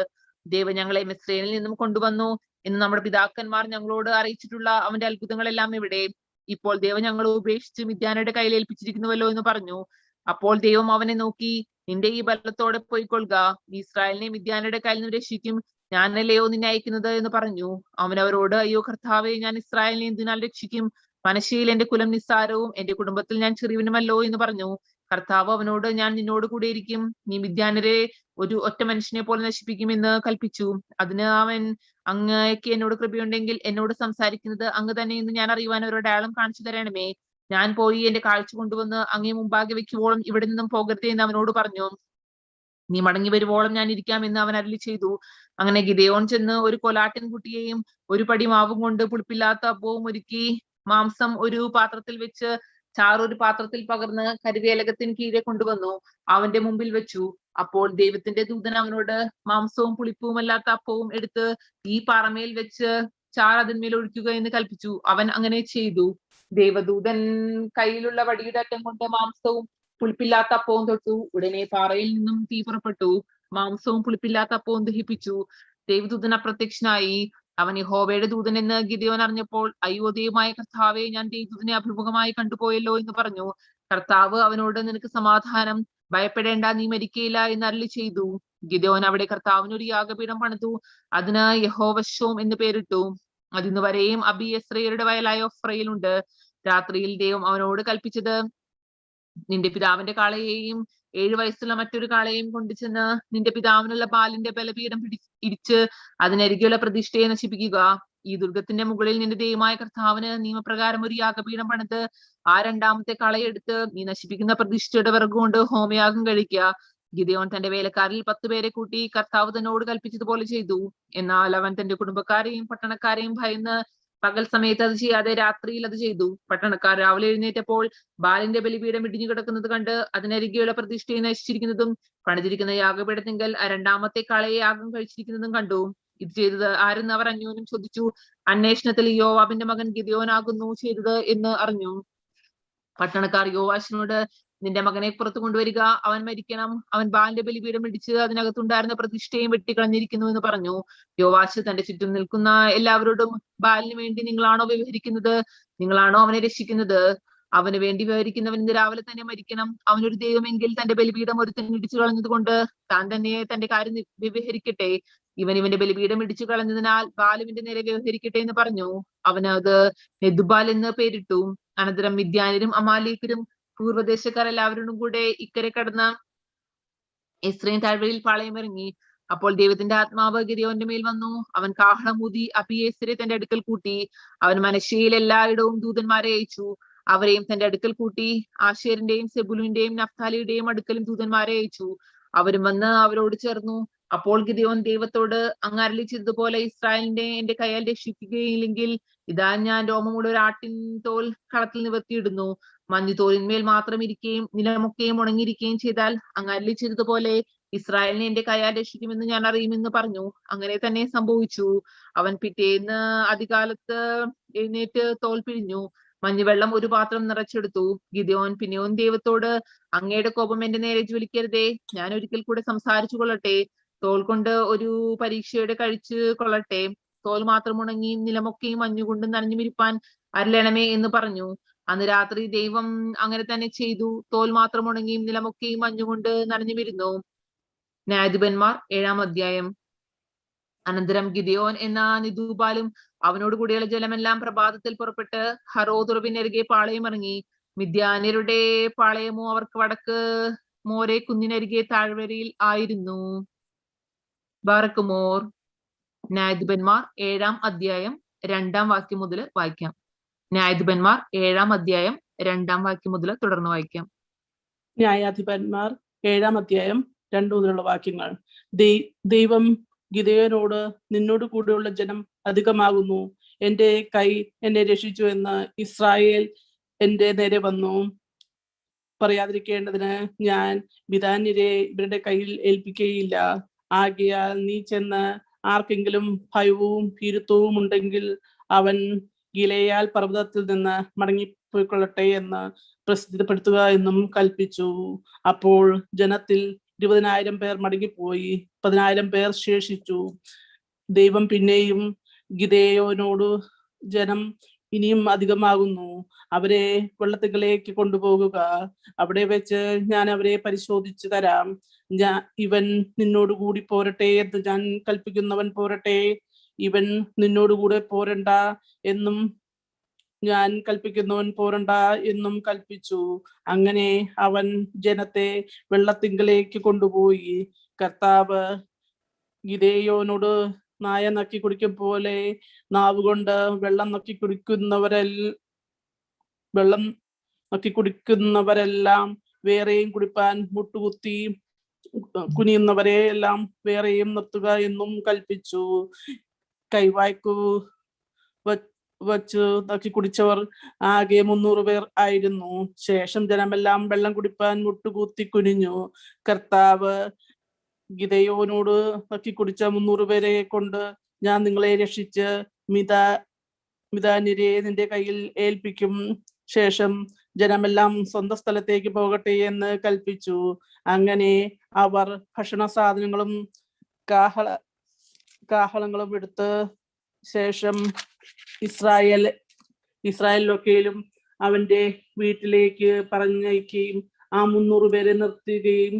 ദൈവം ഞങ്ങളെ മിസ്രയീമിൽ നിന്നും കൊണ്ടുവന്നു എന്ന് നമ്മുടെ പിതാക്കന്മാർ ഞങ്ങളോട് അറിയിച്ചിട്ടുള്ള അവന്റെ അത്ഭുതങ്ങളെല്ലാം എവിടെ? ഇപ്പോൾ ദൈവം ഞങ്ങളെ ഉപേക്ഷിച്ച് മിദ്യാനയുടെ കയ്യിൽ ഏൽപ്പിച്ചിരിക്കുന്നുവല്ലോ എന്ന് പറഞ്ഞു. അപ്പോൾ ദൈവം അവനെ നോക്കി, നിന്റെ ഈ ബലത്തോടെ പോയിക്കൊള്ളുക, നീ ഇസ്രായേലിനെ മിദ്യാനയുടെ കയ്യിൽ നിന്ന് രക്ഷിക്കും. ഞാനല്ലയോ നിന്നെ അയക്കുന്നത് എന്ന് പറഞ്ഞു. അവൻ അവരോട്, അയ്യോ കർത്താവേ, ഞാൻ ഇസ്രായേലിനെ എന്തിനാൽ രക്ഷിക്കും? മനശ്ശയിൽ എന്റെ കുലം നിസ്സാരവും എന്റെ കുടുംബത്തിൽ ഞാൻ ചെറിയവനുമല്ലോ എന്ന് പറഞ്ഞു. കർത്താവ് അവനോട്, ഞാൻ നിന്നോട് കൂടെ ഇരിക്കും. നീ മിദ്യാനരെ ഒരു ഒറ്റ മനുഷ്യനെ പോലെ നശിപ്പിക്കുമെന്ന് കൽപ്പിച്ചു. അതിന് അവൻ, അങ്ങയ്ക്ക് എന്നോട് കൃപയുണ്ടെങ്കിൽ എന്നോട് സംസാരിക്കുന്നത് അങ്ങ് തന്നെ എന്ന് ഞാൻ അറിയുവാൻ ഒരു അടയാളം കാണിച്ചു തരണമേ. ഞാൻ പോയി എന്റെ കാഴ്ച കൊണ്ടുവന്ന് അങ്ങേ മുമ്പാകെ വെക്കുവോളം ഇവിടെ നിന്നും പോകരുതേ എന്ന് അവനോട് പറഞ്ഞു. നീ മടങ്ങി വരുവോളം ഞാൻ ഇരിക്കാം എന്ന് അവൻ അരുളി ചെയ്തു. അങ്ങനെ ഗിദെയോൻ ചെന്ന് ഒരു കൊലാട്ടിൻ കുട്ടിയെയും ഒരു പടി മാവും കൊണ്ട് പുളിപ്പില്ലാത്ത അപ്പവും ഒരുക്കി മാംസം ഒരു പാത്രത്തിൽ വെച്ച് ചാറ് ഒരു പാത്രത്തിൽ പകർന്ന് കരുവേലകത്തിന് കീഴെ കൊണ്ടുവന്നു അവന്റെ മുമ്പിൽ വെച്ചു. അപ്പോൾ ദൈവത്തിന്റെ ദൂതൻ അവനോട് മാംസവും പുളിപ്പവും അല്ലാത്ത അപ്പവും എടുത്ത് ഈ പാറമേൽ വെച്ച് ചാറ് അതിന്മേൽ ഒഴിക്കുക എന്ന് കൽപ്പിച്ചു. അവൻ അങ്ങനെ ചെയ്തു. ദേവദൂതൻ കയ്യിലുള്ള വടിയുടെ അറ്റം കൊണ്ട് മാംസവും പുളിപ്പില്ലാത്ത അപ്പവും തൊട്ടു. ഉടനെ പാറയിൽ നിന്നും തീ പുറപ്പെട്ടു, മാംസവും പുളിപ്പില്ലാത്ത അപ്പവും ദഹിപ്പിച്ചു. ദൈവദൂതൻ അപ്രത്യക്ഷനായി. അവൻ യഹോവയുടെ ദൂതൻ എന്ന് ഗിദെയോൻ അറിഞ്ഞപ്പോൾ, അയ്യോ ദൈവമായ കർത്താവെ, ഞാൻ ദൈവദൂതനെ അഭിമുഖമായി കണ്ടുപോയല്ലോ എന്ന് പറഞ്ഞു. കർത്താവ് അവനോട്, നിനക്ക് സമാധാനം, ഭയപ്പെടേണ്ട, നീ മരിക്കയില്ല എന്ന് അരുളി ചെയ്തു. ഗിദെയോൻ അവിടെ കർത്താവിന് ഒരു യാഗപീഠം പണിതു. അതിന് യഹോവശോം എന്ന് പേരിട്ടു. അതിന്ന് വരെയും അബിയസ്രയരുടെ വയലായ ഒഫ്രയിലുണ്ട്. രാത്രിയിൽ ദൈവം അവനോട് കൽപ്പിച്ചത്, നിന്റെ പിതാവിന്റെ കാളയെയും 7 വയസ്സുള്ള മറ്റൊരു കാളയെയും കൊണ്ടുചെന്ന് നിന്റെ പിതാവിനുള്ള ബാലിന്റെ ബലപീഠം ഇടിച്ച് അതിനരികെയുള്ള പ്രതിഷ്ഠയെ നശിപ്പിക്കുക. ഈ ദുർഗത്തിന്റെ മുകളിൽ നിന്റെ ദൈവമായ കർത്താവിന് നിയമപ്രകാരം ഒരു യാഗപീഠം പണിത് ആ 2ാമത്തെ കാളയെടുത്ത് നീ നശിപ്പിക്കുന്ന പ്രതിഷ്ഠയുടെ വിറകുകൊണ്ട് ഹോമയാഗം കഴിക്കുക. ഗിദെയോൻ തന്റെ വേലക്കാരിൽ 10 പേരെ കൂട്ടി കർത്താവ് തന്നോട് കൽപ്പിച്ചതുപോലെ ചെയ്തു. എന്നാൽ അവൻ തന്റെ കുടുംബക്കാരെയും പട്ടണക്കാരെയും ഭയന്ന് പകൽ സമയത്ത് അത് ചെയ്യാതെ രാത്രിയിൽ അത് ചെയ്തു. പട്ടണക്കാർ രാവിലെ എഴുന്നേറ്റപ്പോൾ ബാലിന്റെ ബലിപീഠം ഇടിഞ്ഞു കിടക്കുന്നത് കണ്ട് അതിനരികെയുള്ള പ്രതിഷ്ഠയെ നശിച്ചിരിക്കുന്നതും പണിതിരിക്കുന്ന യാഗപീഠത്തിങ്കൽ 2ാമത്തെ കാളയെ യാഗം കഴിച്ചിരിക്കുന്നതും കണ്ടു. ഇത് ചെയ്തത് ആരെന്ന് അവർ അന്യോന്യം ചോദിച്ചു. അന്വേഷണത്തിൽ യോവാബിന്റെ മകൻ ഗിദെയോൻ ആകുന്നു ചെയ്തത് എന്ന് അറിഞ്ഞു. പട്ടണക്കാർ യോവാശിനോട്, നിന്റെ മകനെ പുറത്തു കൊണ്ടുവരിക, അവൻ മരിക്കണം, അവൻ ബാലിന്റെ ബലിപീഠം ഇടിച്ച് അതിനകത്തുണ്ടായിരുന്ന പ്രതിഷ്ഠയും വെട്ടിക്കളഞ്ഞിരിക്കുന്നു എന്ന് പറഞ്ഞു. യോവാശ് തന്റെ ചുറ്റും നിൽക്കുന്ന എല്ലാവരോടും, ബാലിന് വേണ്ടി നിങ്ങളാണോ വ്യവഹരിക്കുന്നത്? നിങ്ങളാണോ അവനെ രക്ഷിക്കുന്നത്? അവന് വേണ്ടി വ്യവഹരിക്കുന്നവൻ ഇന്ന് രാവിലെ തന്നെ മരിക്കണം. അവനൊരു ദൈവമെങ്കിൽ തന്റെ ബലിപീഠം ഒരുത്തൻ ഇടിച്ചു കളഞ്ഞത് കൊണ്ട് താൻ തന്നെ തന്റെ കാര്യം വ്യവഹരിക്കട്ടെ. ഇവന്റെ ബലിപീഠം ഇടിച്ചു കളഞ്ഞതിനാൽ ബാലുവിന്റെ നേരെ വ്യവഹരിക്കട്ടെ എന്ന് പറഞ്ഞു. അവന് അത് നെദുബാൽ എന്ന് പേരിട്ടു. അനന്തരം മിദ്യാന്യരും അമാലേക്കരും പൂർവ്വദേശക്കാർ എല്ലാവരോടും കൂടെ ഇക്കരെ കടന്ന എസ്രയേൽ താഴ്വരയിൽ പാളയമിറങ്ങി. അപ്പോൾ ദൈവത്തിന്റെ ആത്മാവ് ഗിദെയോന്റെ മേൽ വന്നു. അവൻ കാഹളമൂതി അബിയേസരെ തന്റെ അടുക്കൽ കൂട്ടി. അവൻ മനശ്ശെയിൽ എല്ലായിടവും ദൂതന്മാരെ അയച്ചു. അവരെയും തന്റെ അടുക്കൽ കൂട്ടി. ആശേരിന്റെയും സെബുലുവിന്റെയും നഫ്താലിയുടെയും അടുക്കലും ദൂതന്മാരെ അയച്ചു. അവരും വന്ന് അവരോട് ചേർന്നു. അപ്പോൾ ഗിദെയോൻ ദൈവത്തോട്, അങ്ങ് അരുളി ചെയ്തതുപോലെ ഇസ്രായേലിന്റെ എന്റെ കയ്യാൽ രക്ഷിക്കുകയില്ലെങ്കിൽ ഇതാ ഞാൻ രോമമുള്ള ഒരു ആട്ടിൻ തോൽ കളത്തിൽ നിവർത്തിയിടുന്നു. മഞ്ഞുതോലിന്മേൽ മാത്രം ഇരിക്കുകയും നിലമൊക്കെയും ഉണങ്ങിയിരിക്കുകയും ചെയ്താൽ അങ്ങ് അരുളി ചെയ്തതുപോലെ ഇസ്രായേലിനെ എന്റെ കയ്യാൽ രക്ഷിക്കുമെന്ന് ഞാൻ അറിയുമെന്ന് പറഞ്ഞു. അങ്ങനെ തന്നെ സംഭവിച്ചു. അവൻ പിറ്റേന്ന് അതികാലത്ത് എഴുന്നേറ്റ് തോൽ പിഴിഞ്ഞു. മഞ്ഞുവെള്ളം ഒരു പാത്രം നിറച്ചെടുത്തു. ഗിദെയോൻ പിന്നെയും ദൈവത്തോട്, അങ്ങയുടെ കോപം എന്റെ നേരെ ജ്വലിക്കരുതേ, ഞാൻ ഒരിക്കൽ കൂടെ സംസാരിച്ചു കൊള്ളട്ടെ. തോൽ കൊണ്ട് ഒരു പരീക്ഷയുടെ കഴിച്ചു കൊള്ളട്ടെ. തോൽ മാത്രം ഉണങ്ങി നിലമൊക്കെയും മഞ്ഞുകൊണ്ട് നനഞ്ഞുമിരിപ്പാൻ അരുളണമേ എന്ന് പറഞ്ഞു. അന്ന് രാത്രി ദൈവം അങ്ങനെ തന്നെ ചെയ്തു. തോൽ മാത്രം ഉണങ്ങിയും നിലമൊക്കെയും മഞ്ഞുകൊണ്ട് നനഞ്ഞുമിരുന്നു. ന്യായാധിപന്മാർ 7-ാം അധ്യായം. അനന്തരം ഗിദെയോൻ എന്ന നിദൂബാലും അവനോട് കൂടിയുള്ള ജലമെല്ലാം പ്രഭാതത്തിൽ പുറപ്പെട്ട് ഹറോതുറവിനരികെ പാളയമിറങ്ങി. മിദ്യാന്യരുടെ പാളയമോ അവർക്ക് വടക്ക് മോരെ കുന്നിനരികെ താഴ്വരയിൽ ആയിരുന്നു. ബാറക്കുമോർ. ന്യായാധിപന്മാർ 7-ാം അധ്യായം 2-ാം വാക്യം മുതൽ വായിക്കാം. ന്യായാധിപന്മാർ 7-ാം അധ്യായം 2-ാം വാക്യം മുതൽ തുടർന്ന് വായിക്കാം. ന്യായാധിപന്മാർ 7-ാം അധ്യായം 2 മുതലുള്ള വാക്യങ്ങൾ. ദൈവം ഗിദെയോനോട്, നിന്നോട് കൂടെയുള്ള ജനം അധികമാകുന്നു, എന്റെ കൈ എന്നെ രക്ഷിച്ചു എന്ന് ഇസ്രായേൽ എന്റെ നേരെ വന്നു പറയാതിരിക്കേണ്ടതിന് ഞാൻ മിദ്യാന്യരെ ഇവരുടെ കയ്യിൽ ഏൽപ്പിക്കുകയില്ല. ആകയാൽ നീ ചെന്ന് ആർക്കെങ്കിലും ഭയവും ഭീരുത്വവും ഉണ്ടെങ്കിൽ അവൻ ഗിലെയാൽ പർവ്വതത്തിൽ നിന്ന് മടങ്ങിപ്പോയിക്കൊള്ളട്ടെ എന്ന് പ്രസിദ്ധപ്പെടുത്തുക എന്നും കൽപ്പിച്ചു. അപ്പോൾ ജനത്തിൽ 20,000 പേർ മടങ്ങിപ്പോയി, 10,000 പേർ ശേഷിച്ചു. ദൈവം പിന്നെയും ഗിദെയോനോട്, ജനം ഇനിയും അധികമാകുന്നു, അവരെ വെള്ളത്തിലേക്ക് കൊണ്ടുപോകുക, അവിടെ വെച്ച് ഞാൻ അവരെ പരിശോധിച്ചു തരാം. ഇവൻ നിന്നോട് കൂടി പോരട്ടെ എന്ന് ഞാൻ കൽപ്പിക്കുന്നവൻ പോരട്ടെ, ഇവൻ നിന്നോടുകൂടെ പോരണ്ട എന്നും ഞാൻ കൽപ്പിക്കുന്നവൻ പോരണ്ട എന്നും കൽപ്പിച്ചു. അങ്ങനെ അവൻ ജനത്തെ വെള്ളത്തിങ്കലേക്ക് കൊണ്ടുപോയി. കർത്താവ് ഗിദെയോനോട്, നായ നക്കി കുടിക്കും പോലെ നാവുകൊണ്ട് വെള്ളം നക്കി കുടിക്കുന്നവരെല്ലാം വേറെയും കുടിപ്പാൻ മുട്ടുകുത്തി കുനിയുന്നവരെ എല്ലാം വേറെയും നിർത്തുക എന്നും കൽപ്പിച്ചു. കൈവായ്ക്കു വച്ച് നക്കി കുടിച്ചവർ ആകെ 300 പേർ ആയിരുന്നു. ശേഷം ജനമെല്ലാം വെള്ളം കുടിപ്പാൻ മുട്ടുകുത്തി കുനിഞ്ഞു. കർത്താവ് ഗിദെയോനോട് നക്കിക്കുടിച്ച 300 പേരെ കൊണ്ട് ഞാൻ നിങ്ങളെ രക്ഷിച്ച് മിദാന്യരെ നിന്റെ കയ്യിൽ ഏൽപ്പിക്കും. ശേഷം ജനമെല്ലാം സ്വന്തം സ്ഥലത്തേക്ക് പോകട്ടെ എന്ന് കൽപ്പിച്ചു. അങ്ങനെ അവർ ഭക്ഷണ സാധനങ്ങളും കാഹളങ്ങളും എടുത്ത് ശേഷം ഇസ്രായേലിലൊക്കെയും അവന്റെ വീട്ടിലേക്ക് പറഞ്ഞയക്കുകയും ആ 300 പേരെ നിർത്തുകയും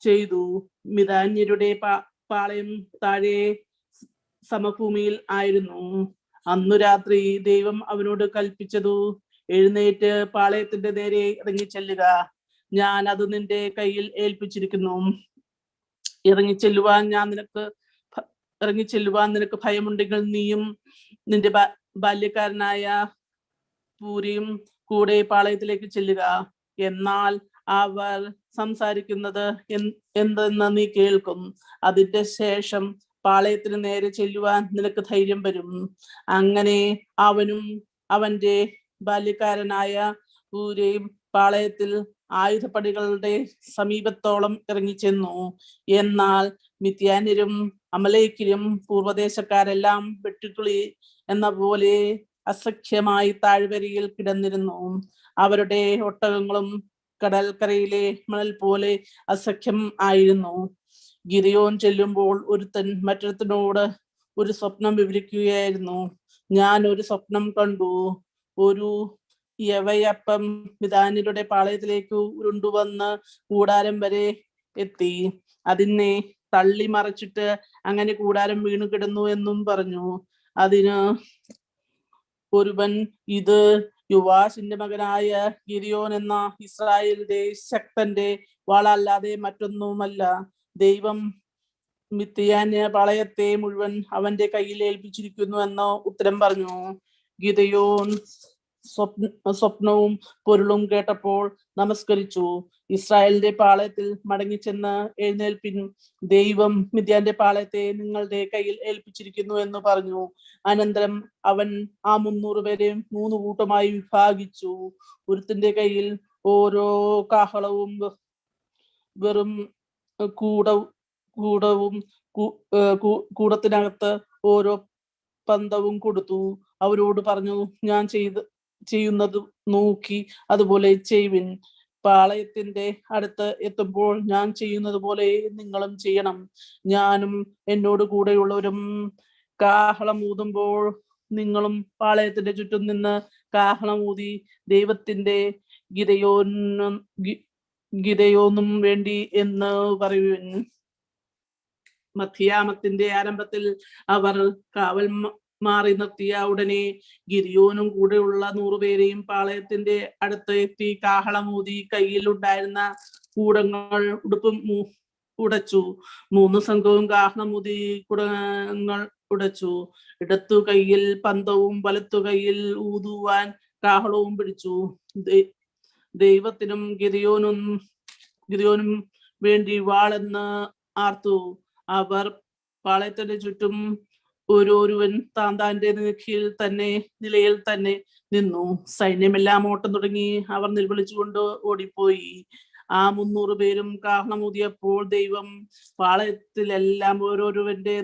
ചെയ്തു. മിദാന്യരുടെ പാളയം താഴെ സമഭൂമിയിൽ ആയിരുന്നു. അന്നു രാത്രി ദൈവം അവനോട് കൽപ്പിച്ചതു, എഴുന്നേറ്റ് പാളയത്തിന്റെ നേരെ ഇറങ്ങിച്ചെല്ലുക, ഞാൻ അത് നിന്റെ കയ്യിൽ ഏൽപ്പിച്ചിരിക്കുന്നു. ഇറങ്ങിച്ചെല്ലുവാൻ നിനക്ക് ഭയമുണ്ടെങ്കിൽ നീയും നിന്റെ ബാല്യക്കാരനായ പൂരിയും കൂടെ പാളയത്തിലേക്ക് ചെല്ലുക. എന്നാൽ അവർ സംസാരിക്കുന്നത് എന്തെന്ന് നീ കേൾക്കും. അതിന്റെ ശേഷം പാളയത്തിന് നേരെ ചെല്ലുവാൻ നിനക്ക് ധൈര്യം വരും. അങ്ങനെ അവനും അവന്റെ ബാല്യക്കാരനായ പൂരയും പാളയത്തിൽ ആയുധപ്പടികളുടെ സമീപത്തോളം ഇറങ്ങിച്ചെന്നു. എന്നാൽ മിദ്യാന്യരും അമലേക്കിലും പൂർവദേശക്കാരെല്ലാം വെട്ടുക്കിളി എന്ന പോലെ അസഖ്യമായി താഴ്വരയിൽ കിടന്നിരുന്നു. അവരുടെ ഒട്ടകങ്ങളും കടൽക്കരയിലെ മണൽ പോലെ അസഖ്യം ആയിരുന്നു. ഗിദെയോൻ ചെല്ലുമ്പോൾ ഒരുത്തൻ മറ്റൊരുത്തനോട് ഒരു സ്വപ്നം വിവരിക്കുകയായിരുന്നു. ഞാൻ ഒരു സ്വപ്നം കണ്ടു. ഒരു യവയപ്പം മിദാന്യരുടെ പാളയത്തിലേക്ക് ഉരുണ്ടുവന്ന് കൂടാരം വരെ എത്തി. അതിനെ തള്ളി മറിച്ചിട്ട് അങ്ങനെ കൂടാരം വീണു കിടന്നു എന്നും പറഞ്ഞു. അതിന് ഒരുവൻ, ഇത് യുവാസിന്റെ മകനായ ഗിദെയോൻ എന്ന ഇസ്രായേലിന്റെ ശക്തന്റെ വാളല്ലാതെ മറ്റൊന്നുമല്ല. ദൈവം മിദ്യാന്യ പാളയത്തെ മുഴുവൻ അവന്റെ കയ്യിൽ ഏൽപ്പിച്ചിരിക്കുന്നു എന്ന് ഉത്തരം പറഞ്ഞു. ഗിദെയോൻ സ്വപ്നവും പൊരുളും കേട്ടപ്പോൾ നമസ്കരിച്ചു. ഇസ്രായേലിന്റെ പാളയത്തിൽ മടങ്ങിച്ചെന്ന്, എഴുന്നേൽപ്പിൻ, ദൈവം മിദ്യാന്റെ പാളയത്തെ നിങ്ങളുടെ കയ്യിൽ ഏൽപ്പിച്ചിരിക്കുന്നു എന്ന് പറഞ്ഞു. അനന്തരം അവൻ ആ 300 പേരെ 3 കൂട്ടമായി വിഭാഗിച്ചു. ഒരുത്തിന്റെ കയ്യിൽ ഓരോ കാഹളവും വെറും കൂടത്തിനകത്ത് ഓരോ പന്തവും കൊടുത്തു. അവരോട് പറഞ്ഞു, ഞാൻ ചെയ്യുന്നത് നോക്കി അതുപോലെ ചെയ്യുവിൻ. പാളയത്തിന്റെ അടുത്ത് എത്തുമ്പോൾ ഞാൻ ചെയ്യുന്നത് പോലെ നിങ്ങളും ചെയ്യണം. ഞാനും എന്നോട് കൂടെയുള്ളവരും കാഹളം ഊതുമ്പോൾ നിങ്ങളും പാളയത്തിന്റെ ചുറ്റും നിന്ന് കാഹളം ഊതി ദൈവത്തിന്റെ ഗിദെയോനും വേണ്ടി എന്ന് പറയുവിൻ. മധ്യാമത്തിന്റെ ആരംഭത്തിൽ അവർ കാവൽ മാറി നിർത്തിയ ഉടനെ ഗിദെയോനും കൂടെയുള്ള 100 പേരെയും പാളയത്തിന്റെ അടുത്ത് എത്തി കാഹളമൂതി കയ്യിൽ ഉണ്ടായിരുന്ന കൂടങ്ങൾ ഉടുപ്പും ഉടച്ചു. 3 സംഘവും കാഹളമൂതി കുടങ്ങൾ ഉടച്ചു. ഇടത്തു കൈയിൽ പന്തവും വലത്തു കൈയിൽ ഊതുവാൻ കാഹളവും പിടിച്ചു. ദൈവത്തിനും ഗിദെയോനും വേണ്ടി വാളെന്ന് ആർത്തു. അവർ പാളയത്തിന്റെ ചുറ്റും ഓരോരുവൻ താന്താന്റെ നിലയിൽ തന്നെ നിന്നു. സൈന്യമെല്ലാം ഓട്ടം തുടങ്ങി. അവർ നിലവിളിച്ചുകൊണ്ട് ഓടിപ്പോയി. ആ 300 പേരും കാഹളമൂതിയപ്പോൾ ദൈവം പാളയത്തിലെല്ലാം ഓരോരുവന്റെ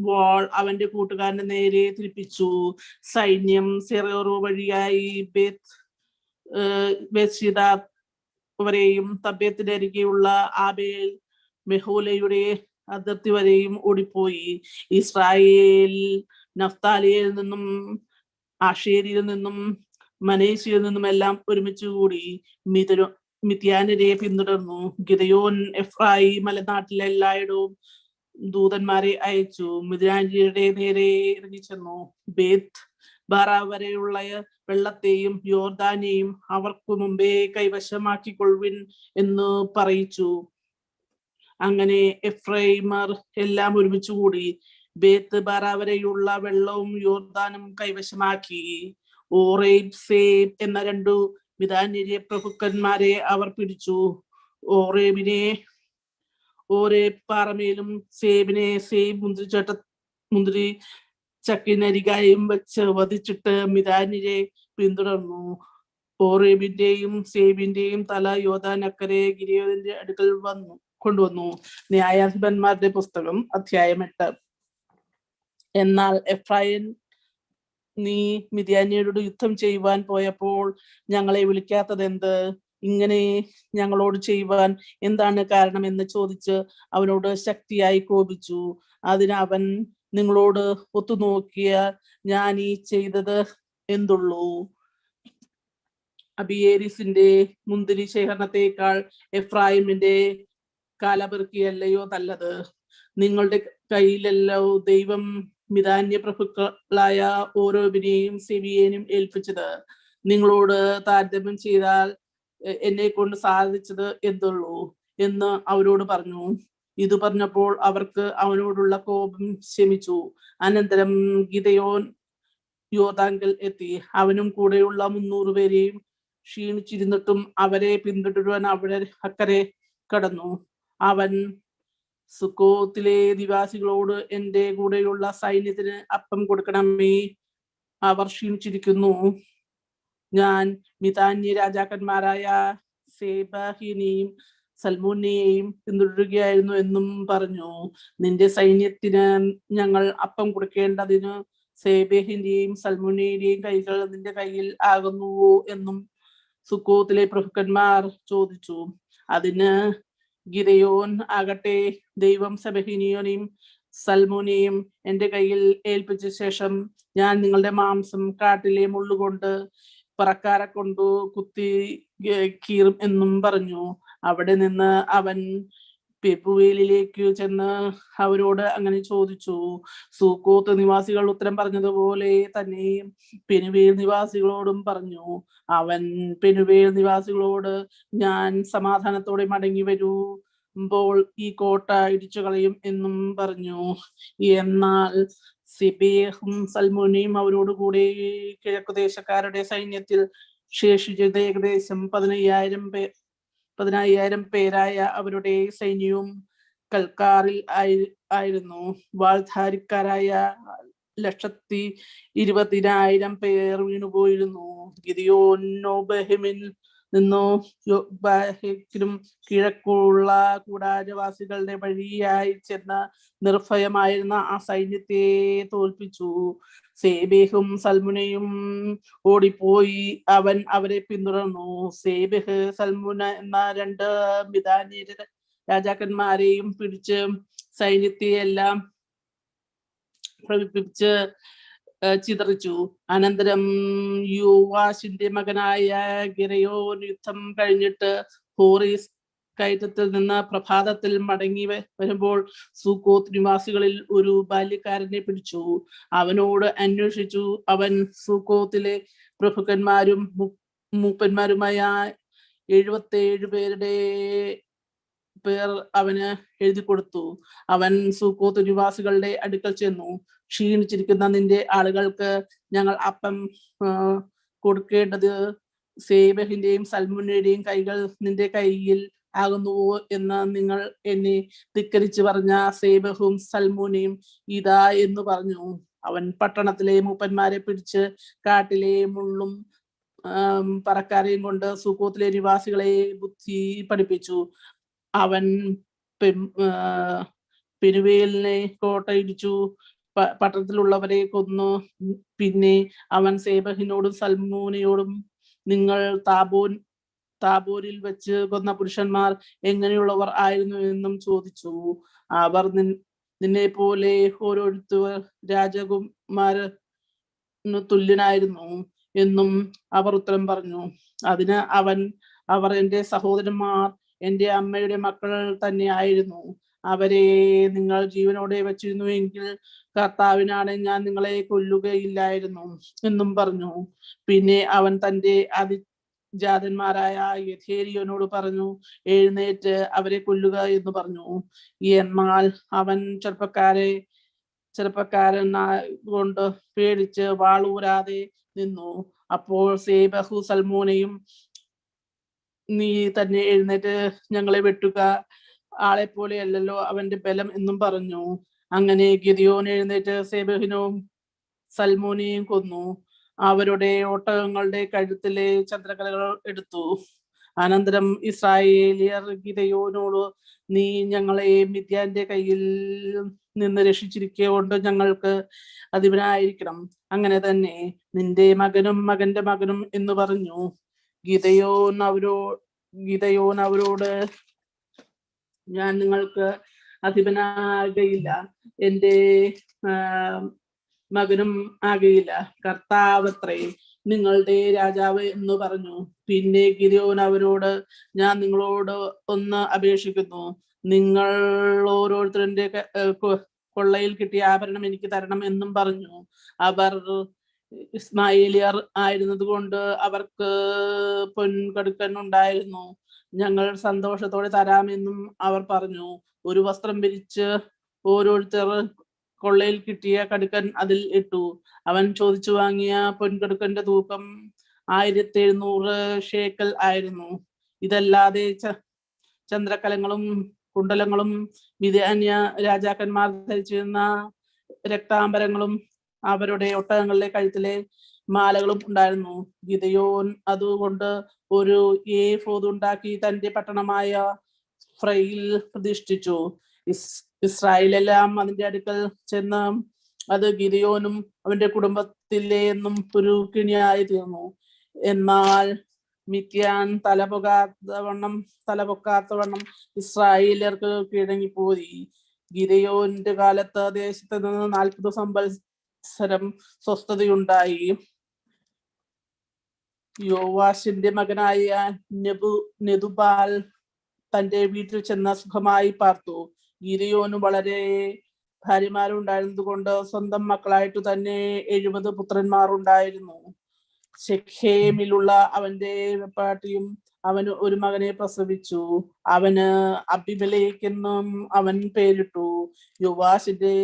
വാൾ അവന്റെ കൂട്ടുകാരന്റെ നേരെ തിരിപ്പിച്ചു. സൈന്യം സെറോർ വഴിയായി ബേത്ത്ശിത വരെയും തബ്ബേത്തിന്റെ അരികെയുള്ള ആബേൽ മെഹോലയുടെ അതിർത്തി വരെയും ഓടിപ്പോയി. ഇസ്രായേൽ നഫ്താലിയിൽ നിന്നും ആഷേരിയിൽ നിന്നും മനേശയിൽ നിന്നും എല്ലാം ഒരുമിച്ച് കൂടി മിദ്യാന്യരെ പിന്തുടർന്നു. ഗിദെയോൻ എഫ്രായി മലനാട്ടിലെ എല്ലായിടവും ദൂതന്മാരെ അയച്ചു. മിദ്യാന്യരുടെ നേരെ ഇറങ്ങിച്ചെന്നു. ബേത്ത് ബാറ വരെയുള്ള വെള്ളത്തെയും യോർദാനെയും അവർക്ക് മുമ്പേ കൈവശമാക്കിക്കൊള്ളുവിൻ എന്ന് പറയിച്ചു. അങ്ങനെ എഫ്രൈമർ എല്ലാം ഒരുമിച്ച് കൂടി ബേത്ത് ബാറ വരെയുള്ള വെള്ളവും യോർദാനും കൈവശമാക്കി. ഓറേബ് സേബ് എന്ന 2 മിദ്യാന്യ പ്രഭുക്കന്മാരെ അവർ പിടിച്ചു. ഓരേബ് പാറമേലും സേബിനെ സേബ് മുന്തിരി ചക്കിനരികായും വെച്ച് വധിച്ചിട്ട് മിദ്യാന്യരെ പിന്തുടർന്നു. ഓറേബിന്റെയും സേബിന്റെയും തല യോർദാൻ അക്കരെ ഗിദെയോന്റെ അടുക്കൽ വന്നു കൊണ്ടുവന്നു. ന്യായാധിപന്മാരുടെ പുസ്തകം അധ്യായം 8. എന്നാൽ എഫ്രൈം, നീ മിദ്യാന്യരോട് യുദ്ധം ചെയ്യുവാൻ പോയപ്പോൾ ഞങ്ങളെ വിളിക്കാത്തത് എന്ത്? ഇങ്ങനെ ഞങ്ങളോട് ചെയ്യുവാൻ എന്താണ് കാരണം എന്ന് ചോദിച്ച് അവനോട് ശക്തിയായി കോപിച്ചു. അതിന് അവൻ, നിങ്ങളോട് ഒത്തുനോക്കിയ ഞാൻ ഈ ചെയ്തത് എന്തുള്ളൂ? അബിയേരിസിന്റെ മുന്തിരി ശേഖരണത്തെക്കാൾ എഫ്രായിമിന്റെ കാലപെറുക്കിയല്ലയോ നല്ലത്? നിങ്ങളുടെ കയ്യിലല്ലോ ദൈവം മിതാന്യ പ്രഭുക്കളായ ഓരോവിനെയും സെവിയേനും ഏൽപ്പിച്ചത്. നിങ്ങളോട് താരതമ്യം ചെയ്താൽ എന്നെ കൊണ്ട് സാധിച്ചത് എന്തുള്ളൂ എന്ന് അവരോട് പറഞ്ഞു. ഇത് പറഞ്ഞപ്പോൾ അവർക്ക് അവനോടുള്ള കോപം ശമിച്ചു. അനന്തരം ഗിദെയോൻ യോർദാങ്കൽ എത്തി. അവനും കൂടെയുള്ള 300 പേരെയും ക്ഷീണിച്ചിരുന്നിട്ടും അവരെ പിന്തുടരുവാൻ അവിടെ അക്കരെ കടന്നു. അവൻ സുക്കോത്തിലെ നിവാസികളോട്, എന്റെ കൂടെയുള്ള സൈന്യത്തിന് അപ്പം കൊടുക്കണമേ, അവർ ക്ഷീണിച്ചിരിക്കുന്നു. ഞാൻ മിതാന്യ രാജാക്കന്മാരായ സേബഹിനെയും സൽമോനെയും പിന്തുടരുകയായിരുന്നു എന്നും പറഞ്ഞു. നിന്റെ സൈന്യത്തിന് ഞങ്ങൾ അപ്പം കൊടുക്കേണ്ടതിന് സേബഹിന്റെയും സൽമോനിന്റെയും കൈകൾ നിന്റെ കയ്യിൽ ആകുന്നുവോ എന്നും സുക്കോത്തിലെ പ്രഭുക്കന്മാർ ചോദിച്ചു. അതിന് ഗിദെയോൻ ആകട്ടെ, ദൈവം സെബഹിനെയും സൽമോനെയും എന്റെ കയ്യിൽ ഏൽപ്പിച്ച ശേഷം ഞാൻ നിങ്ങളുടെ മാംസം കാട്ടിലെ മുള്ളുകൊണ്ട് പറക്കാരെ കൊണ്ടു കുത്തി കീറും എന്നും പറഞ്ഞു. അവിടെ നിന്ന് അവൻ പെബുവേലിലേക്ക് ചെന്ന് അവരോട് അങ്ങനെ ചോദിച്ചു. സൂക്കോത്ത് നിവാസികൾ ഉത്തരം പറഞ്ഞതുപോലെ തന്നെ പെനുവേൽ നിവാസികളോടും പറഞ്ഞു. അവൻ പെനുവേൽ നിവാസികളോട്, ഞാൻ സമാധാനത്തോടെ മടങ്ങി വരുമ്പോൾ ഈ കോട്ട ഇടിച്ചു കളയും എന്നും പറഞ്ഞു. എന്നാൽ സിബേഹും സൽമോനിയും അവരോട് കൂടെ കിഴക്കുദേശക്കാരുടെ സൈന്യത്തിൽ ശേഷിച്ചത് ഏകദേശം 15,000 പേരായ അവരുടെ സൈന്യവും കൽക്കാറിൽ ആയിരുന്നു. വാൾധാരിക്കാരായ 120,000 പേർ വീണുപോയിരുന്നു. ഗിദെയോൻ നോബഹിമിൽ നിന്നു യോഗ്ബാഹിനും കിഴക്കുള്ള കൂടാരവാസികളുടെ വഴിയായി ചെന്ന് നിർഭയമായിരുന്ന ആ സൈന്യത്തെ തോൽപ്പിച്ചു. സേബേഹും സൽമുനയും ഓടിപ്പോയി. അവൻ അവരെ പിന്തുടർന്നു. സേബഹ്, സൽമുന എന്ന 2 മിതാന്യ രാജാക്കന്മാരെയും പിടിച്ച് സൈന്യത്തെ എല്ലാം പ്രവിപ്പിച്ച് ചിതറിച്ചു. അനന്തരം യോവാശിന്റെ മകനായ ഗിദെയോൻ യുദ്ധം കഴിഞ്ഞിട്ട് ഹോറീസ് കയറ്റത്തിൽ നിന്ന് പ്രഭാതത്തിൽ മടങ്ങി വരുമ്പോൾ സുക്കോത്ത് നിവാസികളിൽ ഒരു ബാല്യക്കാരനെ പിടിച്ചു. അവനോട് അന്വേഷിച്ചു. അവൻ സുക്കോത്തിലെ പ്രഭുക്കന്മാരും മൂപ്പന്മാരുമായ 77 പേർ അവന് എഴുതി കൊടുത്തു. അവൻ സുക്കോത്ത് നിവാസികളുടെ അടുക്കൽ ചെന്നു. ക്ഷീണിച്ചിരിക്കുന്ന നിന്റെ ആളുകൾക്ക് ഞങ്ങൾ അപ്പം കൊടുക്കേണ്ടത് സേബഹിന്റെയും സൽമുനയുടെയും കൈകൾ നിന്റെ കയ്യിൽ ആകുന്നുവോ എന്ന് നിങ്ങൾ എന്നെ ധിക്കരിച്ച് പറഞ്ഞ സേബഹും സൽമോനെയും ഇതാ എന്ന് പറഞ്ഞു. അവൻ പട്ടണത്തിലെ മൂപ്പന്മാരെ പിടിച്ച് കാട്ടിലെ മുള്ളും പറക്കാരെയും കൊണ്ട് സുക്കോത്തിലെ നിവാസികളെ ബുദ്ധി പഠിപ്പിച്ചു. അവൻ പെനുവേലിനെ കോട്ടയിടിച്ചു, പട്ടണത്തിലുള്ളവരെ കൊന്നു. പിന്നെ അവൻ സേബഹിനോടും സൽമോനയോടും, നിങ്ങൾ താബോരിൽ വെച്ച് കൊന്ന പുരുഷന്മാർ എങ്ങനെയുള്ളവർ ആയിരുന്നു എന്നും ചോദിച്ചു. അവർ നിന്നെ പോലെ ഓരോരുത്തർ രാജകുമാരനു തുല്യനായിരുന്നു എന്നും അവർ ഉത്തരം പറഞ്ഞു. അതിന് അവർ എൻ്റെ സഹോദരന്മാർ എൻ്റെ അമ്മയുടെ മക്കൾ തന്നെ ആയിരുന്നു. അവരെ നിങ്ങൾ ജീവനോടെ വെച്ചിരുന്നുവെങ്കിൽ കർത്താവിനാണ് ഞാൻ നിങ്ങളെ കൊല്ലുകയില്ലായിരുന്നു എന്നും പറഞ്ഞു. പിന്നെ അവൻ തൻ്റെ അതിജാതന്മാരായ യഥേരിയോനോട് പറഞ്ഞു, എഴുന്നേറ്റ് അവരെ കൊല്ലുക എന്ന് പറഞ്ഞു. എന്നാൽ അവൻ ചെറുപ്പക്കാരൻ കൊണ്ട് പേടിച്ച് വാളൂരാതെ നിന്നു. അപ്പോൾ സേബഹു സൽമോനെയും, നീ തന്നെ എഴുന്നേറ്റ് ഞങ്ങളെ വെട്ടുക, ആളെ പോലെ അല്ലല്ലോ അവന്റെ ബലം എന്നും പറഞ്ഞു. അങ്ങനെ ഗിദെയോൻ എഴുന്നേറ്റ് സേബഹിനും സൽമോനെയും കൊന്നു. അവരുടെ ഒട്ടകങ്ങളുടെ കഴുത്തിലെ ചന്ദ്രക്കലകൾ എടുത്തു. അനന്തരം ഇസ്രായേലിയർ ഗിദെയോനോട്, നീ ഞങ്ങളെ മിദ്യാന്റെ കയ്യിൽ നിന്ന് രക്ഷിച്ചിരിക്കൊണ്ട് ഞങ്ങൾക്ക് അധിപനായിരിക്കണം. അങ്ങനെ തന്നെ നിന്റെ മകനും മകന്റെ മകനും എന്ന് പറഞ്ഞു. ഗിദെയോൻ അവരോട്, ഞാൻ നിങ്ങൾക്ക് അധിപനാകയില്ല, എന്റെ മകനും ആകയില്ല, കർത്താവത്രേ നിങ്ങളുടെ രാജാവ് എന്ന് പറഞ്ഞു. പിന്നെ ഗിദെയോൻ അവരോട്, ഞാൻ നിങ്ങളോട് ഒന്ന് അപേക്ഷിക്കുന്നു, നിങ്ങൾ ഓരോരുത്തരുടെ കൊള്ളയിൽ കിട്ടിയ ആഭരണം എനിക്ക് തരണം എന്നും പറഞ്ഞു. അവർ ഇസ്മായേലിയർ ആയിരുന്നത് കൊണ്ട് അവർക്ക് പൊൻകടുക്കൻ ഉണ്ടായിരുന്നു. ഞങ്ങൾ സന്തോഷത്തോടെ തരാമെന്നും അവർ പറഞ്ഞു. ഒരു വസ്ത്രം വിരിച്ച് ഓരോരുത്തർ കൊള്ളയിൽ കിട്ടിയ കടുക്കൻ അതിൽ ഇട്ടു. അവൻ ചോദിച്ചു വാങ്ങിയ പൊൻകടുക്കന്റെ തൂക്കം 1700 ഷേക്കൽ ആയിരുന്നു. ഇതല്ലാതെ ചന്ദ്രക്കലങ്ങളും കുണ്ടലങ്ങളും മിദ്യാന്യ രാജാക്കന്മാർ ധരിച്ചിരുന്ന രക്താംബരങ്ങളും അവരുടെ ഒട്ടകങ്ങളിലെ കഴുത്തിലെ മാലകളും ഉണ്ടായിരുന്നു. ഗിദെയോൻ അതുകൊണ്ട് ഒരു ഏഫോദ് ഉണ്ടാക്കി തന്റെ പട്ടണമായ ഫ്രയിൽ പ്രതിഷ്ഠിച്ചു. ഇസ്രായേലെല്ലാം അതിന്റെ അടുക്കൽ ചെന്ന് അത് ഗിദെയോനും അവന്റെ കുടുംബത്തിലേന്നും ഒരു കിണിയായി തീർന്നു. എന്നാൽ മിദ്യാൻ തലപൊക്കാത്തവണ്ണം ഇസ്രായേലിയർക്ക് കീഴടങ്ങിപ്പോയി. ഗിദെയോന്റെ കാലത്ത് ദേശത്ത് നിന്ന് 40 സംവത്സരം സ്വസ്ഥതയുണ്ടായി. യോവാശിന്റെ മകനായ നെതുബാൽ തന്റെ വീട്ടിൽ ചെന്ന് സുഖമായി പാർത്തു. ഗിദെയോന് വളരെ ഭാര്യമാരുണ്ടായിരുന്നത് കൊണ്ട് സ്വന്തം മക്കളായിട്ട് തന്നെ 70 പുത്രന്മാർ ഉണ്ടായിരുന്നു. ശെഖേമിലുള്ള അവന്റെ വെപ്പാട്ടിയും അവന് ഒരു മകനെ പ്രസവിച്ചു. അവന് അബീമേലെക്ക് എന്നും അവൻ പേരിട്ടു. യോവാശിന്റെ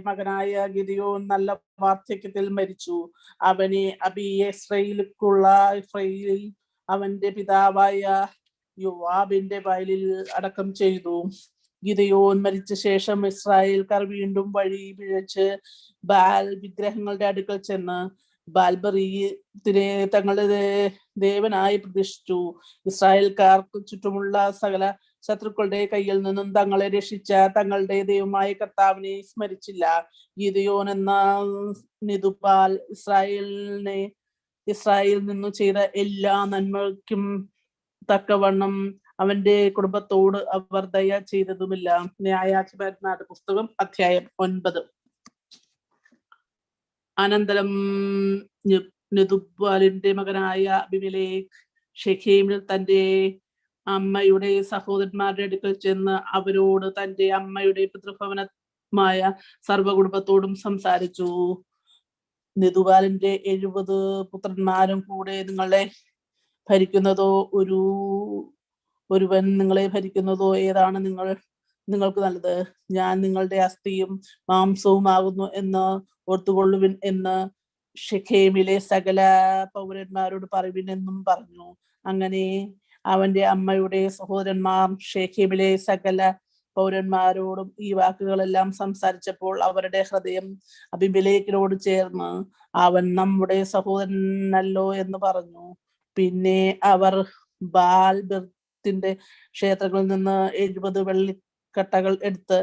മകനായ ഗിദെയോൻ നല്ല വാർദ്ധക്യത്തിൽ മരിച്ചു. അവനെ എഫ്രയീൽ അവന്റെ പിതാവായ യോവാബിന്റെ വയലിൽ അടക്കം ചെയ്തു. ഗിദെയോൻ മരിച്ച ശേഷം ഇസ്രായേൽക്കാർ വീണ്ടും വഴി പിഴച്ച് ബാൽ വിഗ്രഹങ്ങളുടെ അടുക്കൽ ചെന്ന് ബാൽബെറീത്തിനെ തങ്ങളുടെ ദേവനായി പ്രതിഷ്ഠിച്ചു. ഇസ്രായേൽക്കാർക്ക് ചുറ്റുമുള്ള സകല ശത്രുക്കളുടെ കയ്യിൽ നിന്നും തങ്ങളെ രക്ഷിച്ച തങ്ങളുടെ ദൈവമായ കർത്താവിനെ സ്മരിച്ചില്ല. ഗിദെയോൻ എന്ന നെതുബാൽ ഇസ്രായേലിൽ നിന്നു ചെയ്ത എല്ലാ നന്മയ്ക്കും തക്കവണ്ണം അവന്റെ കുടുംബത്തോട് അവർ ദയ ചെയ്തതുമില്ല. ന്യായാധിപന്മാരുടെ പുസ്തകം അധ്യായം 9. അനന്തരം നെതുബാലിന്റെ മകനായ അബീമേലെക്ക് ശെഖേമിൽ തന്റെ അമ്മയുടെ സഹോദരന്മാരുടെ അടുക്കൽ ചെന്ന് അവരോട് തന്റെ അമ്മയുടെ പിതൃഭവനമായ സർവ്വകുടുംബത്തോടും സംസാരിച്ചു. നെതുബാലിന്റെ 70 പുത്രന്മാരും കൂടെ നിങ്ങളെ ഭരിക്കുന്നതോ ഒരുവൻ നിങ്ങളെ ഭരിക്കുന്നതോ ഏതാണ് നിങ്ങൾക്ക് നല്ലത്? ഞാൻ നിങ്ങളുടെ അസ്ഥിയും മാംസവും ആകുന്നു എന്ന് ഓർത്തുകൊള്ളുവിൻ എന്ന് ശെഖേമിലെ സകല പൗരന്മാരോട് പറയുവിൻ എന്നും പറഞ്ഞു. അങ്ങനെ അവന്റെ അമ്മയുടെ സഹോദരന്മാർ ശെഖേമിലെ സകല പൗരന്മാരോടും ഈ വാക്കുകളെല്ലാം സംസാരിച്ചപ്പോൾ അവരുടെ ഹൃദയം അബീമേലെക്കിനോട് ചേർന്ന്, അവൻ നമ്മുടെ സഹോദരനല്ലോ എന്ന് പറഞ്ഞു. പിന്നെ അവർ ബാൽബെർത്തിന്റെ ക്ഷേത്രങ്ങളിൽ നിന്ന് 70 വെള്ളിക്കട്ടകൾ എടുത്ത്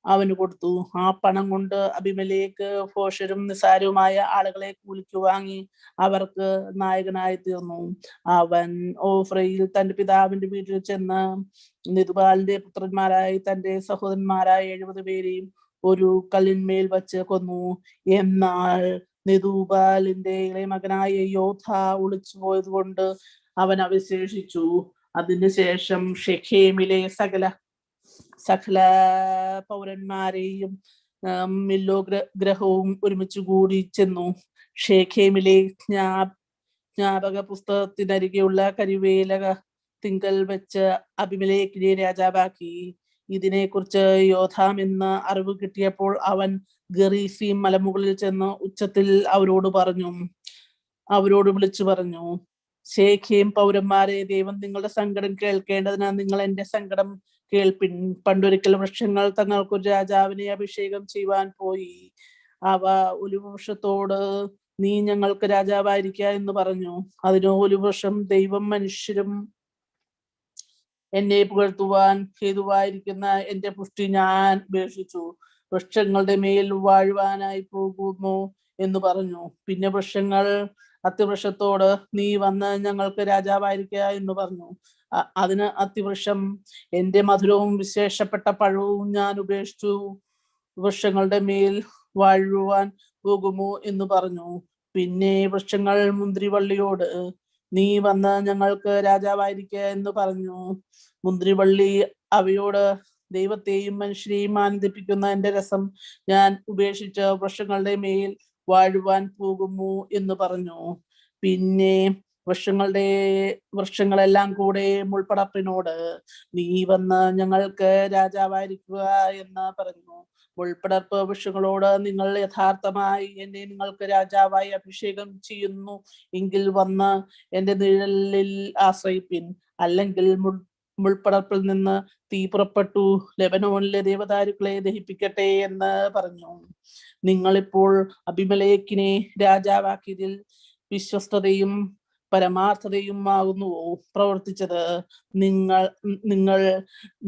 അവന് കൊടുത്തു. ആ പണം കൊണ്ട് അബീമേലെക്ക് ഭോഷരും നിസാരവുമായ ആളുകളെ കൂലിക്ക് വാങ്ങി അവർക്ക് നായകനായി തീർന്നു. അവൻ ഓഫ്രയിൽ തന്റെ പിതാവിന്റെ വീട്ടിൽ ചെന്ന് നെതുബാലിന്റെ പുത്രന്മാരായി തന്റെ സഹോദരന്മാരായ 70 പേരെയും ഒരു കല്ലിന്മേൽ വച്ച് കൊന്നു. എന്നാൽ നെതുബാലിന്റെ ഇളയ മകനായ യോധ ഒളിച്ചു പോയത് കൊണ്ട് അവൻ അവശേഷിച്ചു. അതിനുശേഷം ശെഖേമിലെ സകല പൗരന്മാരെയും മില്ലോ ഗ്രഹവും ഒരുമിച്ച് കൂടി ചെന്നു. ശെഖേമിലെ ജ്ഞാപക പുസ്തകത്തിനരികെയുള്ള കരിവേല തിങ്കൽ വെച്ച് അബീമേലെക്കിനെ രാജാവാക്കി. ഇതിനെക്കുറിച്ച് യോഥാം എന്ന് അറിവ് കിട്ടിയപ്പോൾ അവൻ ഗെറീസീം മലമുകളിൽ ചെന്ന് ഉച്ചത്തിൽ അവരോട് വിളിച്ചു പറഞ്ഞു, ശെഖേം പൗരന്മാരെ, ദൈവം നിങ്ങളുടെ സങ്കടം കേൾക്കേണ്ടതിന് നിങ്ങൾ എന്റെ സങ്കടം കേൾപ്പിൻ. പണ്ടൊരിക്കൽ വൃക്ഷങ്ങൾ തങ്ങൾക്കൊരു രാജാവിനെ അഭിഷേകം ചെയ്യുവാൻ പോയി. അവ ഒലിവൃക്ഷത്തോട്, നീ ഞങ്ങൾക്ക് രാജാവായിരിക്ക എന്ന് പറഞ്ഞു. അതിന് ഒലിവൃക്ഷം, ദൈവം മനുഷ്യരും എന്നെ പുകഴ്ത്തുവാൻ ഹേതുവായിരിക്കുന്ന എന്റെ പുഷ്ടി ഞാൻ ഉപേക്ഷിച്ചു. വൃക്ഷങ്ങളുടെ മേൽ വാഴുവാനായി പോകുന്നു എന്ന് പറഞ്ഞു. പിന്നെ വൃക്ഷങ്ങൾ അത്തിവൃക്ഷത്തോട് നീ വന്ന് ഞങ്ങൾക്ക് രാജാവായിരിക്കുക എന്ന് പറഞ്ഞു. അതിന് അത്തിവൃക്ഷം, എന്റെ മധുരവും വിശേഷപ്പെട്ട പഴവും ഞാൻ ഉപേക്ഷിച്ചു, വൃക്ഷങ്ങളുടെ മേൽ വാഴുവാൻ പോകുമോ എന്ന് പറഞ്ഞു. പിന്നെ വൃക്ഷങ്ങൾ മുന്തിരിവള്ളിയോട് നീ വന്ന് ഞങ്ങൾക്ക് രാജാവായിരിക്കുക എന്ന് പറഞ്ഞു. മുന്തിരിവള്ളി അവയോട്, ദൈവത്തെയും മനുഷ്യരെയും ആനന്ദിപ്പിക്കുന്ന എന്റെ രസം ഞാൻ ഉപേക്ഷിച്ച് വൃക്ഷങ്ങളുടെ മേൽ വാഴുവാൻ പോകുമോ എന്ന് പറഞ്ഞു. പിന്നെ വൃക്ഷങ്ങളെല്ലാം കൂടെ മുൾപ്പടപ്പിനോട് നീ വന്ന് ഞങ്ങൾക്ക് രാജാവായിരിക്കുക എന്ന് പറഞ്ഞു. മുൾപ്പടർപ്പ് വൃക്ഷങ്ങളോട്, നിങ്ങൾ യഥാർത്ഥമായി എന്നെ നിങ്ങൾക്ക് രാജാവായി അഭിഷേകം ചെയ്യുന്നു എങ്കിൽ വന്ന് എന്റെ നിഴലിൽ ആശ്രയിപ്പിൻ. അല്ലെങ്കിൽ മുൾപ്പടർപ്പിൽ നിന്ന് തീ പുറപ്പെട്ടു ലെബനോനിലെ ദേവദാരുക്കളെ ദഹിപ്പിക്കട്ടെ എന്ന് പറഞ്ഞു. നിങ്ങളിപ്പോൾ അബിമലേക്കിനെ രാജാവാക്കിയതിൽ വിശ്വസ്തതയും പരമാർത്ഥതയും ആകുന്നുവോ പ്രവർത്തിച്ചത്? നിങ്ങൾ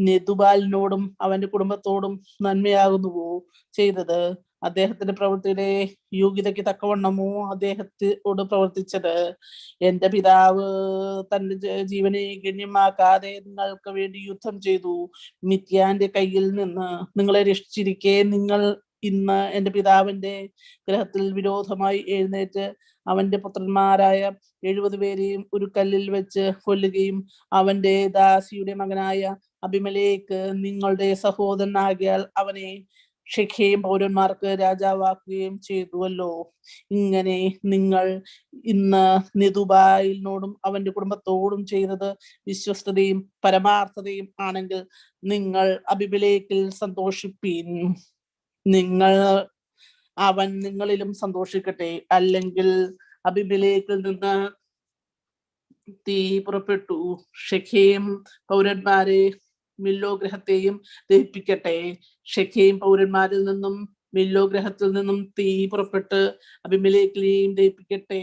നെതുബാലിനോടും അവന്റെ കുടുംബത്തോടും നന്മയാകുന്നുവോ ചെയ്തത്? അദ്ദേഹത്തിന്റെ പ്രവൃത്തിയുടെ യോഗ്യതയ്ക്ക് തക്കവണ്ണമോ അദ്ദേഹത്തോട് പ്രവർത്തിച്ചത്? എന്റെ പിതാവ് തന്റെ ജീവനെ ഗണ്യമാക്കാതെ നിങ്ങൾക്ക് വേണ്ടി യുദ്ധം ചെയ്തു. മിദ്യാന്റെ കയ്യിൽ നിന്ന് നിങ്ങളെ രക്ഷിച്ചിരിക്കെ നിങ്ങൾ ഇന്ന് എന്റെ പിതാവിന്റെ ഗ്രഹത്തിൽ വിരോധമായി എഴുന്നേറ്റ് അവന്റെ പുത്രന്മാരായ 70 പേരെയും ഒരു കല്ലിൽ വെച്ച് കൊല്ലുകയും അവന്റെ ദാസിയുടെ മകനായ അബിമലേക്ക് നിങ്ങളുടെ സഹോദരനാകിയാൽ അവനെ ഷെഖേം പൗരന്മാർക്ക് രാജാവാക്കുകയും ചെയ്തുവല്ലോ. ഇങ്ങനെ നിങ്ങൾ ഇന്ന് നെതുബാലിനോടും അവന്റെ കുടുംബത്തോടും ചെയ്തത് വിശ്വസ്തതയും പരമാർത്ഥതയും ആണെങ്കിൽ നിങ്ങൾ അബിമലേക്കിൽ സന്തോഷിപ്പീൻ. അവൻ നിങ്ങളിലും സന്തോഷിക്കട്ടെ. അല്ലെങ്കിൽ അബിമലേക്കിൽ നിന്ന് തീ പുറപ്പെട്ടു ഷെഖേം പൗരന്മാരെ മില്ലോ ഗ്രഹത്തെയും ദഹിപ്പിക്കട്ടെ. ഷെഖേം പൗരന്മാരിൽ നിന്നും മില്ലോ ഗ്രഹത്തിൽ നിന്നും തീ പുറപ്പെട്ട് അബിമലേക്കിനെയും ദഹിപ്പിക്കട്ടെ.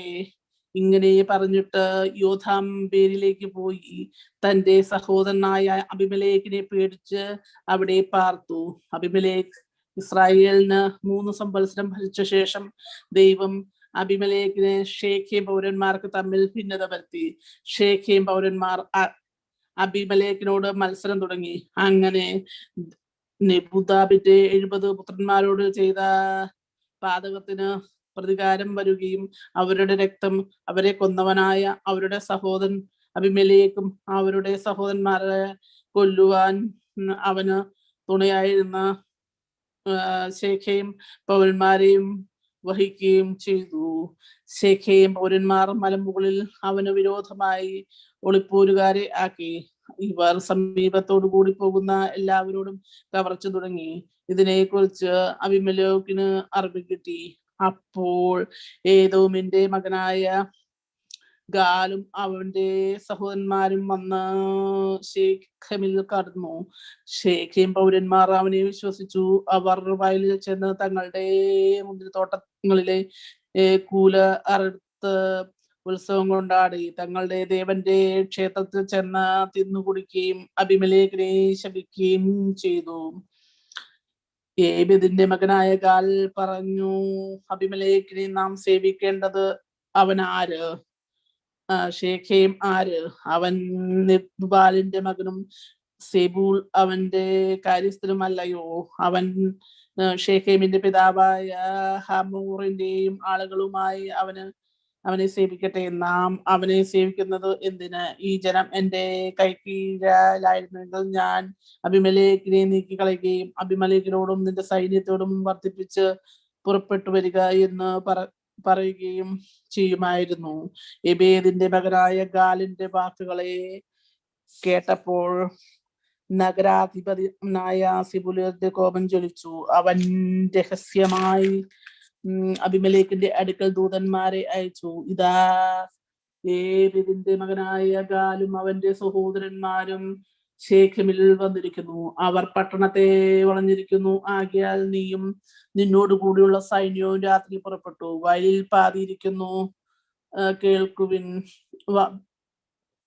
ഇങ്ങനെ പറഞ്ഞിട്ട് യോഥാം പേരിലേക്ക് പോയി തന്റെ സഹോദരനായ അബിമലേക്കിനെ പേടിച്ച് അവിടെ പാർത്തു. അബിമലേക്ക് ഇസ്രായേലിന് 3 സംവത്സരം ഭരിച്ച ശേഷം ദൈവം അബിമലേക്കിനെ ഷേഖേം പൗരന്മാർക്ക് തമ്മിൽ ഭിന്നത വരുത്തി. ഷേഖേം പൗരന്മാർ അബിമലേക്കിനോട് മത്സരം തുടങ്ങി. അങ്ങനെ നെബൂദാബിന്റെ 70 പുത്രന്മാരോട് ചെയ്ത പാതകത്തിന് പ്രതികാരം വരുകയും അവരുടെ രക്തം അവരെ കൊന്നവനായ അവരുടെ സഹോദരൻ അബിമലേക്കും അവരുടെ സഹോദരന്മാരെ കൊല്ലുവാൻ അവന് തുണയായിരുന്ന ഷേഖേം പൗരന്മാരെയും വഹിക്കുകയും ചെയ്തു. ഷേഖേം പൗരന്മാർ മലമുകളിൽ അവന് വിരോധമായി ഒളിപ്പോരുകാരെ ആക്കി. ഇവർ സമീപത്തോടു കൂടി പോകുന്ന എല്ലാവരോടും കവർച്ച തുടങ്ങി. ഇതിനെക്കുറിച്ച് അബിമേലെക്കിന് അറിവ് കിട്ടി. അപ്പോൾ ഏദോമിന്റെ മകനായ ഗാലും അവന്റെ സഹോദരന്മാരും വന്ന് ഷേഖമിൽ കടന്നു. ഷേഖേം പൗരന്മാർ അവനെ വിശ്വസിച്ചു. അവർ വയലിൽ ചെന്ന് തങ്ങളുടെ മുന്തിരിത്തോട്ടങ്ങളിലെ കൂല അറുത്ത് ഉത്സവം കൊണ്ടാടി തങ്ങളുടെ ദേവന്റെ ക്ഷേത്രത്തിൽ ചെന്ന് തിന്നുകുടിക്കുകയും അബിമേലെക്കിനെ ശപിക്കുകയും ചെയ്തു. ഏബേദിന്റെ മകനായ ഗാൽ പറഞ്ഞു, അബിമേലെക്കിനെ നാം സേവിക്കേണ്ടത് അവൻ ആര്? ഷേഖേം ആര്? അവൻ നെബൂബാലിന്റെ മകനും സെബൂൾ അവന്റെ കാര്യസ്ഥനുമല്ലയോ? അവൻ ഷേഖേമിന്റെ പിതാവായ ഹമൂറിന്റെയും ആളുകളുമായി അവനെ സേവിക്കട്ടെ. നാം അവനെ സേവിക്കുന്നത് എന്തിന്? ഈ ജനം എന്റെ കൈക്കീഴിലായിരുന്നെങ്കിൽ ഞാൻ അബിമേലെക്കിനെ നീക്കിക്കളയുകയും അബിമേലെക്കിനോടും നിന്റെ സൈന്യത്തോടും വർദ്ധിപ്പിച്ച് പുറപ്പെട്ടു വരിക എന്ന് പറയുകയും ചെയ്യുമായിരുന്നു. എബേദിന്റെ മകനായ ഗാലിന്റെ വാക്കുകളെ കേട്ടപ്പോൾ നഗരാധിപതിയായ സിബുലിന്റെ കോപം ജ്വലിച്ചു. അവൻ രഹസ്യമായി അബിമേലെക്കിന്റെ അടുക്കൽ ദൂതന്മാരെ അയച്ചു. ഇതാ, ഏബേദിന്റെ മകനായ ഗാലും അവന്റെ സഹോദരന്മാരും ഷേഖമിൽ വന്നിരിക്കുന്നു. അവർ പട്ടണത്തെ വളഞ്ഞിരിക്കുന്നു. ആകയാൽ നീയും നിന്നോട് കൂടിയുള്ള സൈന്യവും രാത്രി പുറപ്പെട്ടു വയലിൽ പാതിയിരിക്കുന്നു. കേൾക്കുവിൻ.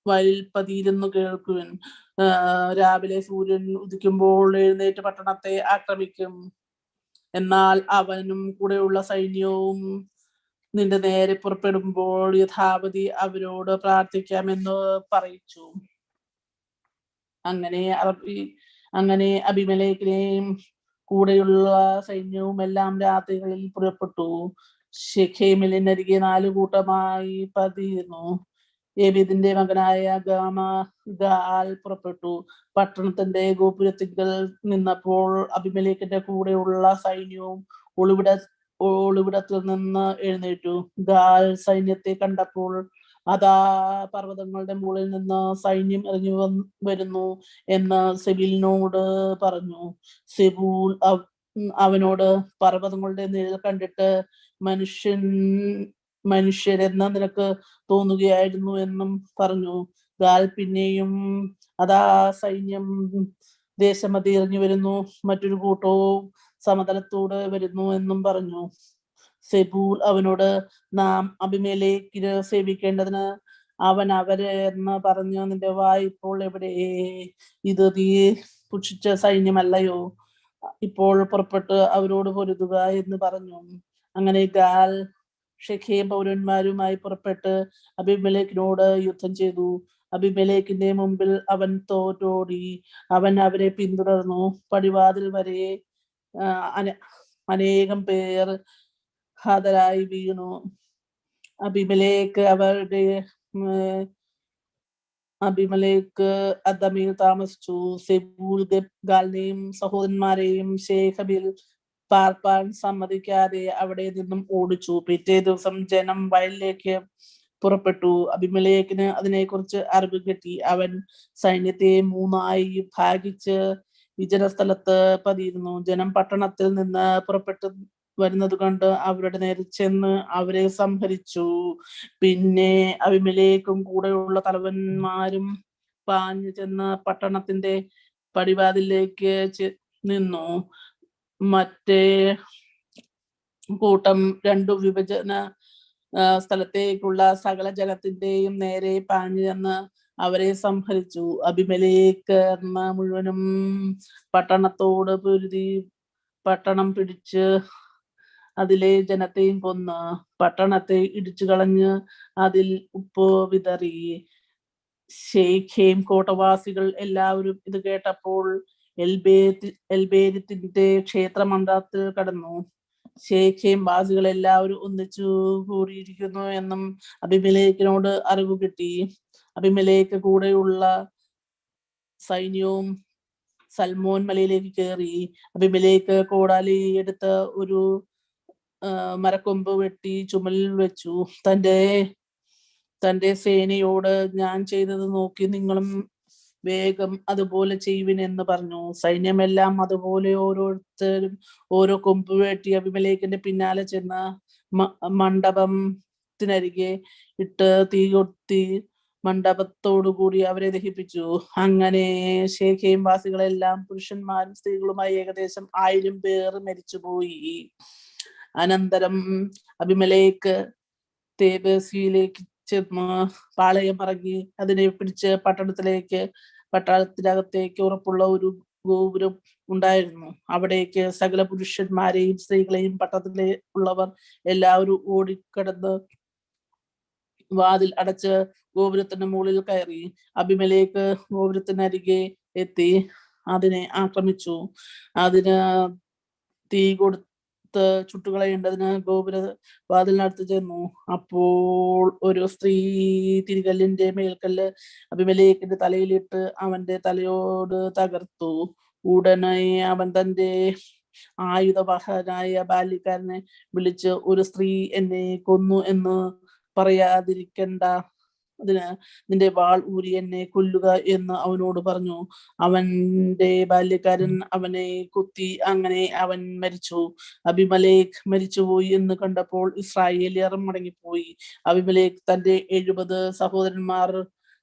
വയലിൽ പതിയിരുന്നു കേൾക്കുവിൻ. രാവിലെ സൂര്യൻ ഉദിക്കുമ്പോൾ എഴുന്നേറ്റ് പട്ടണത്തെ ആക്രമിക്കും. എന്നാൽ അവനും കൂടെയുള്ള സൈന്യവും നിന്റെ നേരെ പുറപ്പെടുമ്പോൾ യഥാവധി അവരോട് പ്രാർത്ഥിക്കാമെന്ന് പറയിച്ചു. അങ്ങനെ അബിമേലെക്കിനെയും കൂടെയുള്ള സൈന്യവും എല്ലാം രാത്രികളിൽ പുറപ്പെട്ടു. ശെഖേമിനരികെ 4 കൂട്ടമായി പതിയിരുന്നു. ഏബീദിന്റെ മകനായ ഗാൽ പുറപ്പെട്ടു. പട്ടണത്തിന്റെ ഗോപുരത്തിങ്കൽ നിന്നപ്പോൾ അബിമേലെക്കിന്റെ കൂടെയുള്ള സൈന്യവും ഒളിവിടത്തിൽ നിന്ന് എഴുന്നേറ്റു. ഗാൽ സൈന്യത്തെ കണ്ടപ്പോൾ അതാ പർവ്വതങ്ങളുടെ മുകളിൽ നിന്ന് സൈന്യം ഇറങ്ങി വരുന്നു എന്ന് സെബൂലിനോട് പറഞ്ഞു. സെബൂൽ അവനോട്, പർവ്വതങ്ങളുടെ നിഴൽ കണ്ടിട്ട് മനുഷ്യരെന്ന് നിനക്ക് തോന്നുകയായിരുന്നു എന്നും പറഞ്ഞു. ഗാൽ പിന്നെയും, അതാ സൈന്യം ദേശമധ്യേ ഇറങ്ങി വരുന്നു, മറ്റൊരു കൂട്ടവും സമതലത്തോട് വരുന്നു എന്നും പറഞ്ഞു. സെബൂൽ അവനോട്, നാം അബിമേലെക്കിനെ സേവിക്കേണ്ടതിന് അവൻ അവരെ എന്ന് പറഞ്ഞു നിന്റെ വായ് ഇപ്പോൾ എവിടെ? ഇത് നീ പുച്ഛിച്ച സൈന്യമല്ലയോ? ഇപ്പോൾ പുറപ്പെട്ട് അവരോട് പൊരുതുക എന്ന് പറഞ്ഞു. അങ്ങനെ ഗാൽ ഷെഖേം പൗരന്മാരുമായി പുറപ്പെട്ട് അബിമേലെക്കിനോട് യുദ്ധം ചെയ്തു. അബിമേലെക്കിന്റെ മുമ്പിൽ അവൻ തോറ്റോടി. അവൻ അവരെ പിന്തുടർന്നു. പടിവാതിൽ വരെ അനേകം പേർ ഹതരായി വീണു. അബിമേലെക്ക് അദമിൽ താമസിച്ചു. സെബൂൽ ഗാലിനെയും സഹോദരന്മാരെയും ശേഖബിൽ പാർപ്പാൻ സമ്മതിക്കാതെ അവിടെ നിന്നും ഓടിച്ചു. പിറ്റേ ദിവസം ജനം വയലിലേക്ക് പുറപ്പെട്ടു. അബിമേലെക്കിന് അതിനെക്കുറിച്ച് അറിവ് കിട്ടി. അവൻ സൈന്യത്തെ 3 ഭാഗിച്ച് വിജന സ്ഥലത്ത് പതിയിരുന്നു. ജനം പട്ടണത്തിൽ നിന്ന് പുറപ്പെട്ടു വരുന്നത് കണ്ട് അവരുടെ നേരെ ചെന്ന് അവരെ സംഹരിച്ചു. പിന്നെ അബിമേലെക്കും കൂടെയുള്ള തലവന്മാരും പാഞ്ഞു ചെന്ന് പട്ടണത്തിന്റെ പടിവാതിലേക്ക് നിന്നു. മറ്റേ കൂട്ടം 2 വിഭജന സ്ഥലത്തേക്കുള്ള സകല ജനത്തിന്റെയും നേരെ പാഞ്ഞു ചെന്ന് അവരെ സംഹരിച്ചു. അബിമേലെക്ക് മുഴുവനും പട്ടണത്തോട് പൊരുതി പട്ടണം പിടിച്ച് അതിലെ ജനത്തെയും കൊന്ന് പട്ടണത്തെ ഇടിച്ചു കളഞ്ഞ് അതിൽ ഉപ്പ് വിതറി. ശെഖേം കോട്ടവാസികൾ എല്ലാവരും ഇത് കേട്ടപ്പോൾ എൽബേരിത്തിന്റെ ക്ഷേത്രമണ്ഡപത്തിൽ കടന്നു. ശെഖേം വാസികൾ എല്ലാവരും ഒന്നിച്ചു കൂടിയിരിക്കുന്നു എന്നും അബിമേലെക്കിനോട് അറിവ് കിട്ടി. അബിമേലെക്ക് കൂടെയുള്ള സൈന്യവും സൽമോൻ മലയിലേക്ക് കയറി. അബിമേലെക്ക് കോടാലി എടുത്ത് ഒരു മരക്കൊമ്പ് വെട്ടി ചുമലിൽ വെച്ചു. തന്റെ സേനയോട്, ഞാൻ ചെയ്തത് നോക്കി നിങ്ങളും വേഗം അതുപോലെ ചെയ്യുവിൻ എന്ന് പറഞ്ഞു. സൈന്യമെല്ലാം അതുപോലെ ഓരോരുത്തരും ഓരോ കൊമ്പ് വെട്ടി അബിമേലെക്കിന്റെ പിന്നാലെ ചെന്ന് മണ്ഡപത്തിനരികെ ഇട്ട് തീ കൊത്തി മണ്ഡപത്തോടുകൂടി അവരെ ദഹിപ്പിച്ചു. അങ്ങനെ ശെഖേം വാസികളെല്ലാം പുരുഷന്മാരും സ്ത്രീകളുമായി ഏകദേശം 1000 പേർ മരിച്ചുപോയി. അനന്തരം അബിമേലെക്ക് തേബേസിലേക്ക് ചെന്ന് പാളയം ഇറങ്ങി അതിനെ പിടിച്ച് പട്ടണത്തിനകത്തേക്ക് ഉറപ്പുള്ള ഒരു ഗോപുരം ഉണ്ടായിരുന്നു. അവിടേക്ക് സകല പുരുഷന്മാരെയും സ്ത്രീകളെയും പട്ടണത്തിലെ ഉള്ളവർ എല്ലാവരും ഓടിക്കടന്ന് വാതിൽ അടച്ച് ഗോപുരത്തിന്റെ മുകളിൽ കയറി. അബിമേലെക്ക് ഗോപുരത്തിനരികെ എത്തി അതിനെ ആക്രമിച്ചു. അതിന് തീ കൊടുത്ത് ചുട്ടുകളയേണ്ടതിന് ഗോപുര വാതിലിനടുത്ത് ചെന്നു. അപ്പോൾ ഒരു സ്ത്രീ തിരികല്ലിന്റെ മേൽക്കല്ല് അബിമേലെക്കിന്റെ തലയിലിട്ട് അവന്റെ തലയോട് തകർത്തു. ഉടനെ അവൻ തന്റെ ആയുധവാഹനായ ബാല്യക്കാരനെ വിളിച്ച്, ഒരു സ്ത്രീ എന്നെ കൊന്നു എന്ന് പറയാതിരിക്കണ്ട, അതിന് നിന്റെ വാൾ ഊരി എന്നെ കൊല്ലുക എന്ന് അവനോട് പറഞ്ഞു. അവന്റെ ബാല്യക്കാരൻ അവനെ കുത്തി. അങ്ങനെ അവൻ മരിച്ചു. അബിമേലെക്ക് മരിച്ചുപോയി എന്ന് കണ്ടപ്പോൾ ഇസ്രായേലിയർ മടങ്ങിപ്പോയി. അബിമേലെക്ക് തന്റെ 70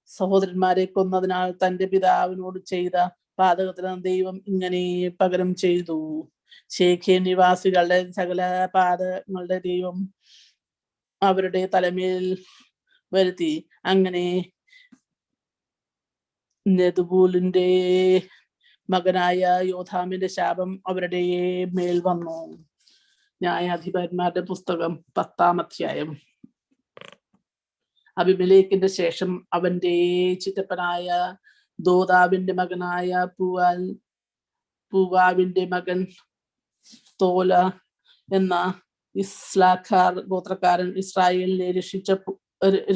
സഹോദരന്മാരെ കൊന്നതിനാൽ തന്റെ പിതാവിനോട് ചെയ്ത പാതകത്തിന് ദൈവം ഇങ്ങനെ പകരം ചെയ്തു. ശെഖേം നിവാസികളുടെ സകല പാതകങ്ങളുടെ ദൈവം അവരുടെ തലമേൽ വരുത്തി. അങ്ങനെ നെതുബൂലിന്റെ മകനായ യോഥാമിന്റെ ശാപം അവരുടെ മേൽ വന്നു. ന്യായാധിപന്മാരുടെ പുസ്തകം 10-ാം അധ്യായം. അബിമേലെക്കിന്റെ ശേഷം അവന്റെ ചിറ്റപ്പനായ ദോദാവിന്റെ മകനായ പൂവാവിന്റെ മകൻ തോല എന്ന ഇസ്ലാഖാർ ഗോത്രക്കാരൻ ഇസ്രായേലിനെ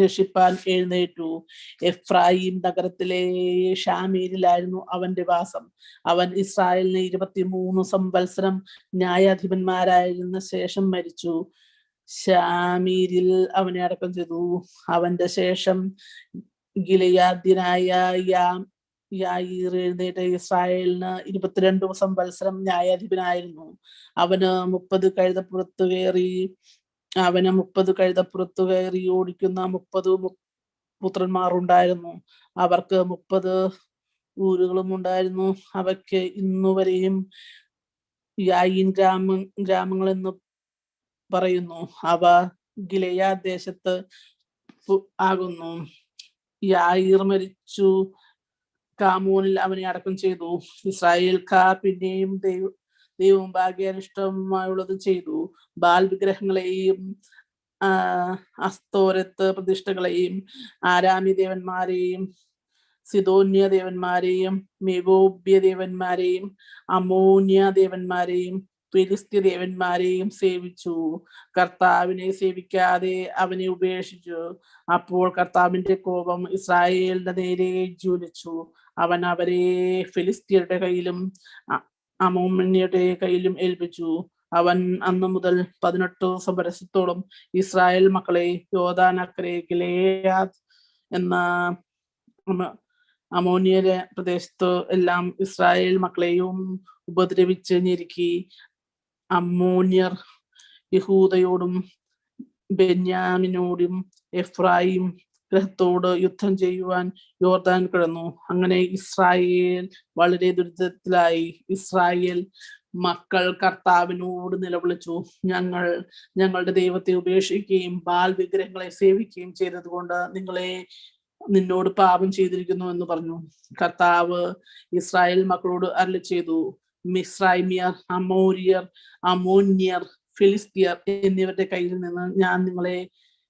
രക്ഷിപ്പാൻ എഴുന്നേറ്റു. എഫ്രായിം നഗരത്തിലെ ഷാമീരിലായിരുന്നു അവന്റെ വാസം. അവൻ ഇസ്രായേലിന് 23 സംവത്സരം ന്യായാധിപന്മാരായിരുന്ന ശേഷം മരിച്ചു. ഷാമീരിൽ അവനെ അടക്കം ചെയ്തു. അവന്റെ ശേഷം ഗിലെയാദ്യനായ യായീർ എഴുന്നേറ്റ് ഇസ്രായേലിന് 22 സംവത്സരം ന്യായാധിപനായിരുന്നു. അവന് 30 കഴുതപ്പുറത്തു കയറി ഓടിക്കുന്ന 30 പുത്രന്മാർ ഉണ്ടായിരുന്നു. അവർക്ക് 30 ഊരുകളും ഉണ്ടായിരുന്നു. അവയ്ക്ക് ഇന്നുവരെയും യായീൻ ഗ്രാമങ്ങൾ എന്ന് പറയുന്നു. അവ ഗിലെയാദ് ദേശത്ത് ആകുന്നു. യായീർ മരിച്ചു. കാമോനിൽ അവനെ അടക്കം ചെയ്തു. ഇസ്രായേൽക്കാർ പിന്നെയും ദൈവം ഭാഗ്യാനിഷ്ടമായുള്ളത് ചെയ്തു. ബാൽ വിഗ്രഹങ്ങളെയും അസ്തോരത്ത് പ്രതിഷ്ഠകളെയും ആരാമി ദേവന്മാരെയും സിദോന്യ ദേവന്മാരെയും മെവോബ്യ ദേവന്മാരെയും അമോന്യ ദേവന്മാരെയും ഫിലിസ്ത്യ ദേവന്മാരെയും സേവിച്ചു. കർത്താവിനെ സേവിക്കാതെ അവനെ ഉപേക്ഷിച്ചു. അപ്പോൾ കർത്താവിന്റെ കോപം ഇസ്രായേലിന്റെ നേരെ ജ്വലിച്ചു. അവൻ അവരെ ഫിലിസ്ത്യരുടെ കയ്യിലും അമോന്യരുടെ കയ്യിലും ഏൽപ്പിച്ചു. അവൻ അന്നു മുതൽ 18 സംവത്സരത്തോളം ഇസ്രായേൽ മക്കളെ യോർദാനക്കരെ ഗിലെയാദ് എന്ന അമോന്യരെ പ്രദേശത്ത് എല്ലാം ഇസ്രായേൽ മക്കളെയും ഉപദ്രവിച്ച് ഞെരുക്കി. അമ്മോന്യർ യഹൂദയോടും ബെന്യാമിനോടും എഫ്രായിം ഗ്രഹത്തോട് യുദ്ധം ചെയ്യുവാൻ യോർദാൻ കിടന്നു. അങ്ങനെ ഇസ്രായേൽ വളരെ ദുരിതത്തിലായി. ഇസ്രായേൽ മക്കൾ കർത്താവിനോട് നിലവിളിച്ചു, ഞങ്ങളുടെ ദൈവത്തെ ഉപേക്ഷിക്കുകയും ബാൽ വിഗ്രഹങ്ങളെ സേവിക്കുകയും ചെയ്തതുകൊണ്ട് നിന്നോട് പാപം ചെയ്തിരിക്കുന്നു എന്ന് പറഞ്ഞു. കർത്താവ് ഇസ്രായേൽ മക്കളോട് അരുളി ചെയ്തു, മിസ്രൈമ്യർ, അമോര്യർ, അമോന്യർ, ഫിലിസ്ത്യർ എന്നിവരുടെ കയ്യിൽ നിന്ന് ഞാൻ നിങ്ങളെ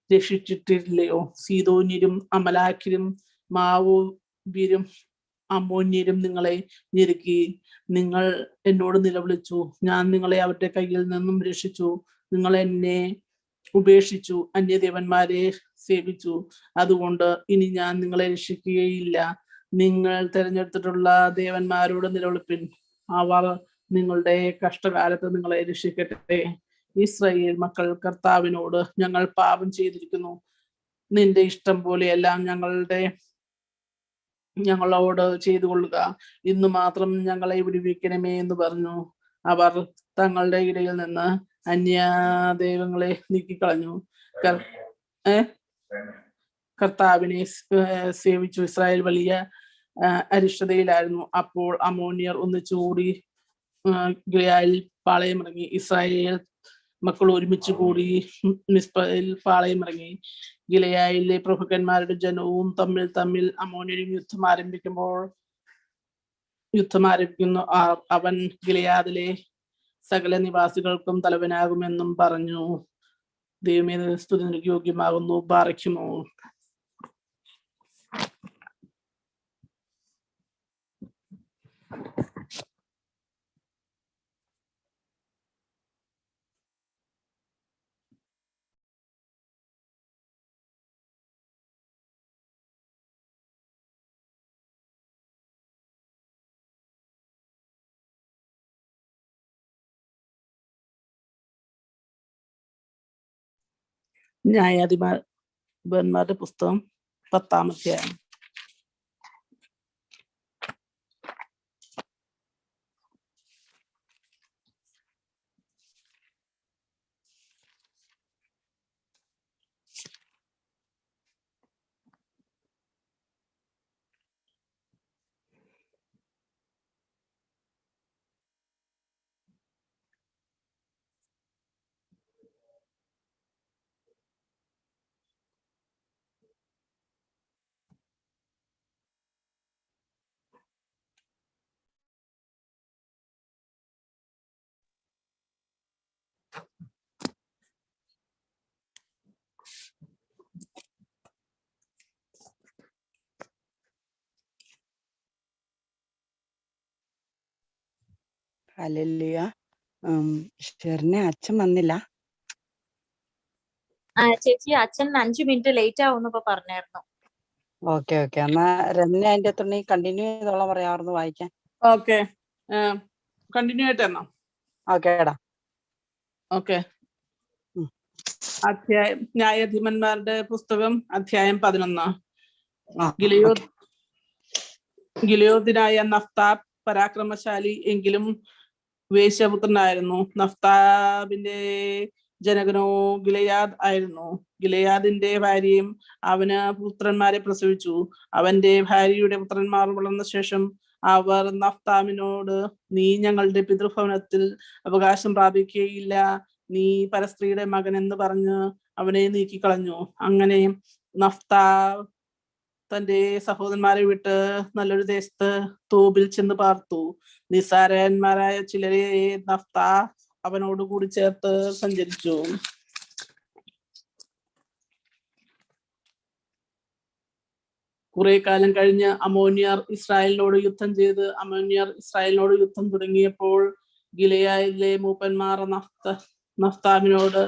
രക്ഷിച്ചിട്ടില്ലയോ? സീദോന്യരും അമലാക്കിരും മാവോബ്യരും അമ്മോന്യരും നിങ്ങളെ ഞെരുക്കി. നിങ്ങൾ എന്നോട് നിലവിളിച്ചു, ഞാൻ നിങ്ങളെ അവരുടെ കയ്യിൽ നിന്നും രക്ഷിച്ചു. നിങ്ങൾ എന്നെ ഉപേക്ഷിച്ചു, അന്യദേവന്മാരെ സേവിച്ചു. അതുകൊണ്ട് ഇനി ഞാൻ നിങ്ങളെ രക്ഷിക്കുകയില്ല. നിങ്ങൾ തിരഞ്ഞെടുത്തിട്ടുള്ള ദേവന്മാരോട് നിലവിളിപ്പിൻ, അവർ നിങ്ങളുടെ കഷ്ടകാലത്ത് നിങ്ങളെ രക്ഷിക്കട്ടെ. ഇസ്രായേൽ മക്കൾ കർത്താവിനോട്, ഞങ്ങൾ പാപം ചെയ്തിരിക്കുന്നു, നിന്റെ ഇഷ്ടം പോലെയെല്ലാം ഞങ്ങളോട് ചെയ്തു കൊള്ളുക, ഇന്ന് മാത്രം ഞങ്ങളെ വിടുവിക്കണമേ എന്ന് പറഞ്ഞു. അവർ തങ്ങളുടെ ഇടയിൽ നിന്ന് അന്യദൈവങ്ങളെ നീക്കിക്കളഞ്ഞു, കർത്താവിനെ സേവിച്ചു. ഇസ്രായേൽ വലിയ അരിഷ്ടതയിലായിരുന്നു. അപ്പോൾ അമോന്യർ ഒന്നിച്ചുകൂടി ഗിലെയാദിൽ പാളയമിറങ്ങി. ഇസ്രായേൽ മക്കൾ ഒരുമിച്ച് കൂടി മിസ്പയിൽ പാളയമിറങ്ങി. ഗിലെയാദിലെ പ്രഭുക്കന്മാരുടെ ജനവും തമ്മിൽ അമോന്യരും യുദ്ധം ആരംഭിക്കുന്നു. അവൻ ഗിലെയാദിലെ സകല നിവാസികൾക്കും തലവനാകുമെന്നും പറഞ്ഞു. ദൈവമേ, സ്തുതി നിനക്ക് യോഗ്യമാകുന്നു. ബാറയ്ക്കുമോ. ന്യായാധിപന്മാരുടെ പുസ്തകം 10-ാം അധ്യായം. ഹല്ലേലൂയ. ഷെറിനെ അച്ഛൻ വന്നില്ല. ചേച്ചി അച്ഛൻ 5 മിനിറ്റ് ലേറ്റ് ആവുമെന്ന് ഇപ്പൊ പറഞ്ഞായിരുന്നു. ഓക്കെ ഓക്കെ, എന്നാ രമ്യ അതിന്റെ അകത്തുണ്ടെ കണ്ടിന്യൂ ചെയ്തോളാൻ പറയാമായിരുന്നു വായിക്കാൻ. ഓക്കെ, കണ്ടിന്യൂ ആയിട്ട് തരണം. ഓക്കേടാ. ഓക്കെ, അധ്യായം ന്യായാധിപന്മാരുടെ പുസ്തകം അധ്യായം 11. ഗിലെയോദ്യനായ നഫ്താബ് പരാക്രമശാലി എങ്കിലും വേശ്യപുത്രനായിരുന്നു. നഫ്താബിന്റെ ജനകനോ ഗിലെയാദ് ആയിരുന്നു. ഗിലെയാദിന്റെ ഭാര്യയും അവന് പുത്രന്മാരെ പ്രസവിച്ചു. അവന്റെ ഭാര്യയുടെ പുത്രന്മാർ വളർന്ന ശേഷം അവർ നഫ്താബിനോട്, നീ ഞങ്ങളുടെ പിതൃഭവനത്തിൽ അവകാശം പ്രാപിക്കുകയില്ല, നീ പരസ്ത്രീയുടെ മകൻ എന്ന് പറഞ്ഞ് അവനെ നീക്കിക്കളഞ്ഞു. അങ്ങനെ നഫ്താബ് തന്റെ സഹോദരന്മാരെ വിട്ട് നല്ലൊരു ദേശത്ത് തോബിൽ ചെന്ന് പാർത്തു. നിസ്സാരന്മാരായ ചിലരെ നഫ്താബ് അവനോട് കൂടി ചേർത്ത് സഞ്ചരിച്ചു. കുറെ കാലം കഴിഞ്ഞ് അമ്മോന്യർ ഇസ്രായേലിനോട് യുദ്ധം ചെയ്ത് അമ്മോന്യർ ഇസ്രായേലിനോട് യുദ്ധം തുടങ്ങിയപ്പോൾ ഗിലെയാദിലെ മൂപ്പന്മാർ നഫ്താബിനോട്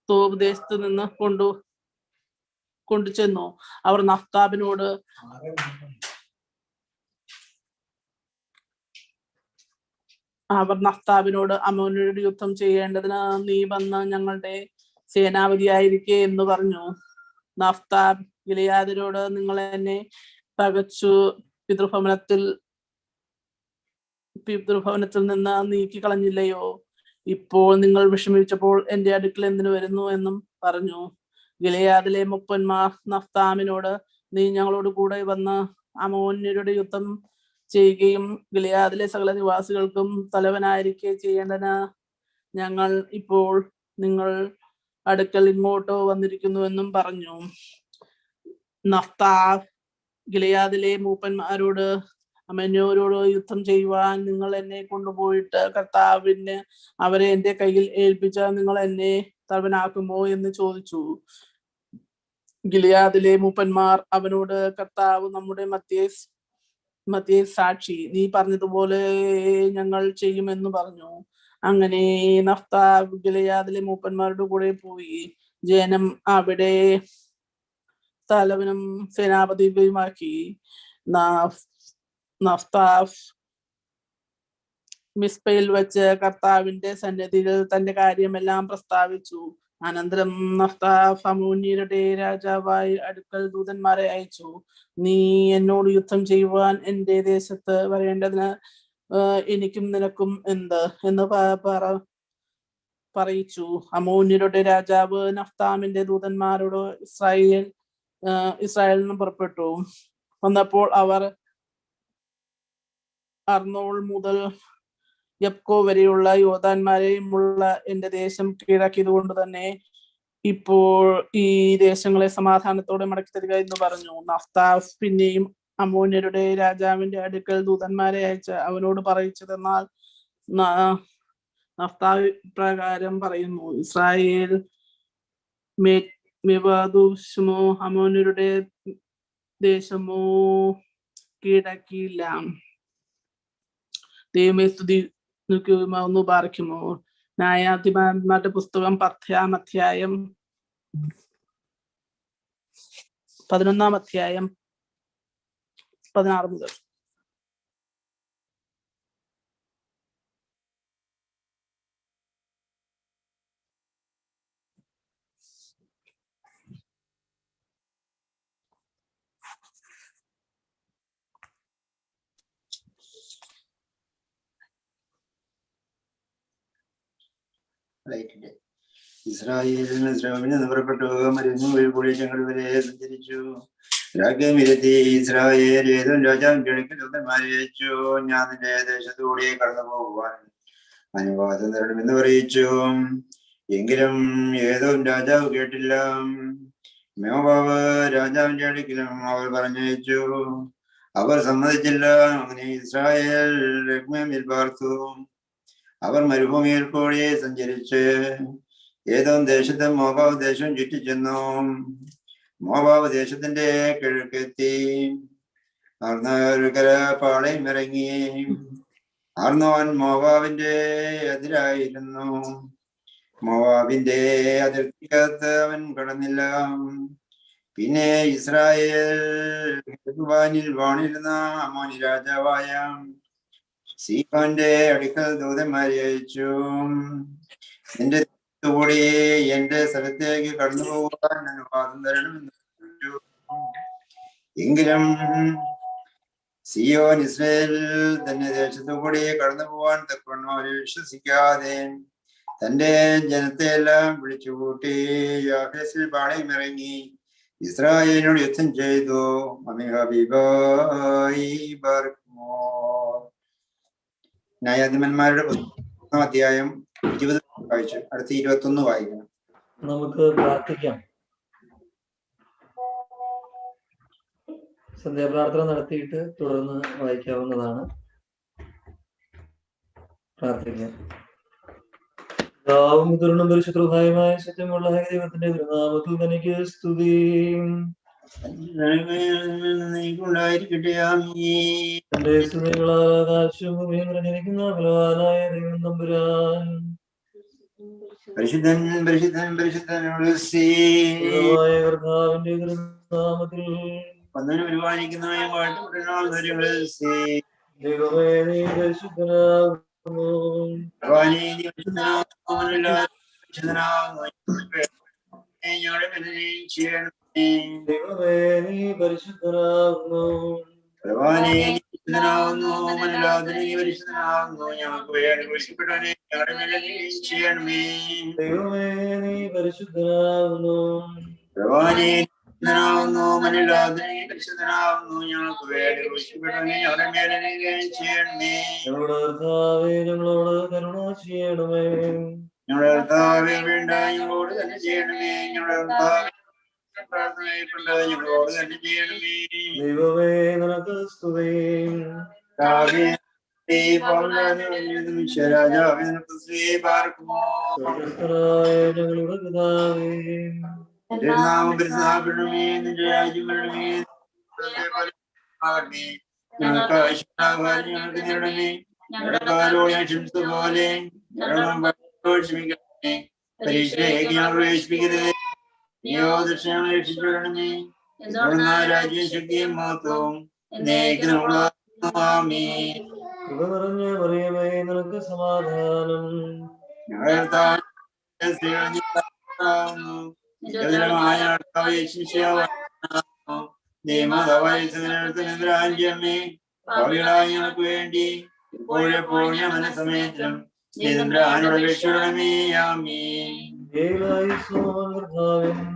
തോബ് ദേശത്ത് നിന്ന് കൊണ്ടുചെന്നു. അവർ നഫ്താബിനോട് അമ്മോന്യരോട് യുദ്ധം ചെയ്യേണ്ടതിന് നീ വന്ന് ഞങ്ങളുടെ സേനാപതിയായിരിക്കെ എന്ന് പറഞ്ഞു. നഫ്താബ് ഗിലെയാദിനോട്, നിങ്ങൾ എന്നെ പകച്ചു പിതൃഭവനത്തിൽ നിന്ന് നീക്കി കളഞ്ഞില്ലയോ? ഇപ്പോൾ നിങ്ങൾ വിഷമിച്ചപ്പോൾ എന്റെ അടുക്കൽ എന്തിനു വരുന്നു എന്നും പറഞ്ഞു. ഗിലെയാദിലെ മൂപ്പന്മാർ നഫ്താബിനോട്, നീ ഞങ്ങളോട് കൂടെ വന്ന് അമ്മോന്യരുടെ യുദ്ധം ചെയ്യുകയും ഗിലെയാദിലെ സകല നിവാസികൾക്കും തലവനായിരിക്കെ ചെയ്യേണ്ടതിന് ഞങ്ങൾ ഇപ്പോൾ നിങ്ങൾ അടുക്കൽ ഇങ്ങോട്ട് വന്നിരിക്കുന്നുവെന്നും പറഞ്ഞു. നഫ്താബ് ഗിലെയാദിലെ മൂപ്പന്മാരോട്, അമ്മോന്യരോട് യുദ്ധം ചെയ്യുവാൻ നിങ്ങൾ എന്നെ കൊണ്ടുപോയിട്ട് കർത്താവിന് അവരെ എന്റെ കയ്യിൽ ഏൽപ്പിച്ച നിങ്ങൾ എന്നെ തലവനാക്കുമോ എന്ന് ചോദിച്ചു. ഗിലെയാദിലെ മൂപ്പന്മാർ അവനോട്, കർത്താവ് നമ്മുടെ മധ്യേ സാക്ഷി, നീ പറഞ്ഞതുപോലെ ഞങ്ങൾ ചെയ്യുമെന്ന് പറഞ്ഞു. അങ്ങനെ നഫ്താബ് ഗിലെയാദിലെ മൂപ്പന്മാരുടെ കൂടെ പോയി. ജനം അവിടെ തലവനും സേനാപതിയുമാക്കി. നഫ്താബ് മിസ്പയിൽ വെച്ച് കർത്താവിന്റെ സന്നിധിയിൽ തന്റെ കാര്യമെല്ലാം പ്രസ്താവിച്ചു. അനന്തരം നഫ്താബ് അമ്മോന്യരുടെ രാജാവായി അടുക്കൽ ദൂതന്മാരെ അയച്ചു. നീ എന്നോട് യുദ്ധം ചെയ്യുവാൻ എന്റെ ദേശത്ത് വരേണ്ടതിന് എനിക്കും നിനക്കും എന്ത് എന്ന് പറയിച്ചു. അമ്മോന്യരുടെ രാജാവ് നഫ്താബിന്റെ ദൂതന്മാരോട് ഇസ്രായേലിൽ നിന്ന് പുറപ്പെട്ടു വന്നപ്പോൾ അവർ അർണോൾ മുതൽ യബ്കോ വരെയുള്ള യോദ്ധാന്മാരെയുമുള്ള എന്റെ ദേശം കീഴടക്കിയത് കൊണ്ട് തന്നെ ഇപ്പോൾ ഈ ദേശങ്ങളെ സമാധാനത്തോടെ മടക്കി തരിക എന്ന് പറഞ്ഞു. നഫ്താബ് പിന്നെയും അമ്മോന്യരുടെ രാജാവിന്റെ അടുക്കൽ ദൂതന്മാരെ അയച്ച് അവനോട് പറയിച്ചതെന്നാൽ, നഫ്താബ് പ്രകാരം പറയുന്നു, ഇസ്രായേൽ മെവാദുശമോ അമ്മോന്യരുടെ ദേശമോ കീഴടക്കിയില്ല. ദൈവമേ സ്തുതി നിൽക്കുമെന്ന് പാർക്കുമോ. ന്യായാധിപന്മാരുടെ പുസ്തകം 10-ാം അധ്യായം 11-ാം അധ്യായം 16 മുതൽ. ഇസ്രായേലിൽ നിന്ന് പുറപ്പെട്ടു മരുന്നു വഴി ഞങ്ങൾ വരെ സഞ്ചരിച്ചു. രാജ്യമിരുത്തി ഇസ്രായേൽ ഏതോ രാജാവിന്റെ അടുക്കൽ ദൂതന്മാരെ അയച്ചു. ഞാൻ നിന്റെ ദേശത്തൂടെ കടന്നു പോകുവാൻ അനുവാദം തരണമെന്ന് പറയിച്ചു. എങ്കിലും ഏതോ രാജാവ് കേട്ടില്ല. മോവാബ് രാജാവിന്റെ അടുക്കലും അവർ പറഞ്ഞയച്ചു. അവർ സമ്മതിച്ചില്ല. അങ്ങനെ ഇസ്രായേൽ രഗ്മയിൽ പാർത്തു. അവർ മരുഭൂമിയിൽ കൂടി സഞ്ചരിച്ച് ഏതോ ദേശത്ത് മോവാബ് ദേശം ചുറ്റിച്ചെന്നു. മോവാബ് ദേശത്തിന്റെ കിഴക്കെത്തി പാളയം ഇറങ്ങി അർന്നോൻ മോവാബിന്റെ എതിരായിരുന്നു. മോവാബിന്റെ അതിർത്തിക്കകത്ത് അവൻ കടന്നില്ല. പിന്നെ ഇസ്രായേൽ ഹെബ്രോനിൽ വാണിരുന്ന അമ്മോനി രാജാവായ സീഹോന്റെ അടുക്കൽ ദൂതന്മാരെ അയച്ചു. നിന്റെ കൂടി എന്റെ സ്ഥലത്തേക്ക് കടന്നു പോകാൻ അനുവാദം തരണമെന്ന് പറഞ്ഞു. എങ്കിലും സിയോൻ ഇസ്രായേൽ തന്റെ ദേശത്തു കൂടി കടന്നു പോകാൻ തക്കവണ്ണം അവരെ വിശ്വസിക്കാതെ തന്റെ ജനത്തെ എല്ലാം വിളിച്ചുകൂട്ടി യാഹേസിൽ പാളയമിറങ്ങി ഇസ്രായേലിനോട് യുദ്ധം ചെയ്തു. ന്യായാധിപന്മാരുടെ പുസ്തകം അധ്യായം 20 വായിച്ചു. അടുത്ത 21 വായിക്കണം. നമുക്ക് പ്രാർത്ഥിക്കാം. സന്ധ്യാപ്രാർത്ഥന നടത്തിയിട്ട് തുടർന്ന് വായിക്കാവുന്നതാണ്. പ്രാർത്ഥിക്കാം. പിതാവും പുത്രനും പരിശുദ്ധമായ സത്യമുള്ള ദൈവത്തിന്റെ നാമത്തിൽ തനിക്ക് സ്തുതി. തന്റെ സ്തുതികളാൽ ആകാശവും ഭൂമിയും നിറഞ്ഞിരിക്കുന്ന ബലവാനായ ദൈവം തമ്പുരാൻ. പരിശുദ്ധൻ പരിശുദ്ധൻ പരിശുദ്ധൻ കർത്താവിന്റെ നാമത്തിൽ വന്നവനും പരിപാലിക്കുന്നവനും ദൈവമേ നീ പരിശുദ്ധനാകുന്നു. ദൈവമേ നീ പരിശുദ്ധനാകുന്നു. ദൈവമേ നീ പരിശുദ്ധനാകുന്നു. ഞങ്ങളുടെ കർത്താവേ ഞങ്ങളോട് കരുണ ചെയ്യണമേ. ഞങ്ങളുടെ കർത്താവേ വേണ്ട ഞങ്ങളോട് തന്നെ ചെയ്യണമേ. ഞങ്ങളുടെ ഞങ്ങളോട് തന്നെ ചെയ്യണമേ. ദൈവമേ നിനക്ക് സ്തുതി. ഞങ്ങളുടെ പിതാവേ നിന്റെ രാജ്യം വരണമേ. ഞങ്ങൾക്ക് ആവശ്യമാകണമേ. ഞങ്ങളുടെ കാലോട് ക്ഷമിച്ചതുപോലെ ക്ഷമിക്കണമേ. പരീക്ഷയിലേക്ക് ഞങ്ങൾ പ്രവേശിപ്പിക്കരുത്. നീയോ ദർശനം രക്ഷിച്ചുവിടണമേ. രാജ്യം ശക്തിയും മഹത്വവും ആമേൻ. കൃപ നിറഞ്ഞ മറിയമേ നിനക്ക് സമാധാനം. ഞങ്ങൾക്ക് വേണ്ടി ഇപ്പോഴെപ്പോഴും ഞങ്ങളുടെ സമയത്തും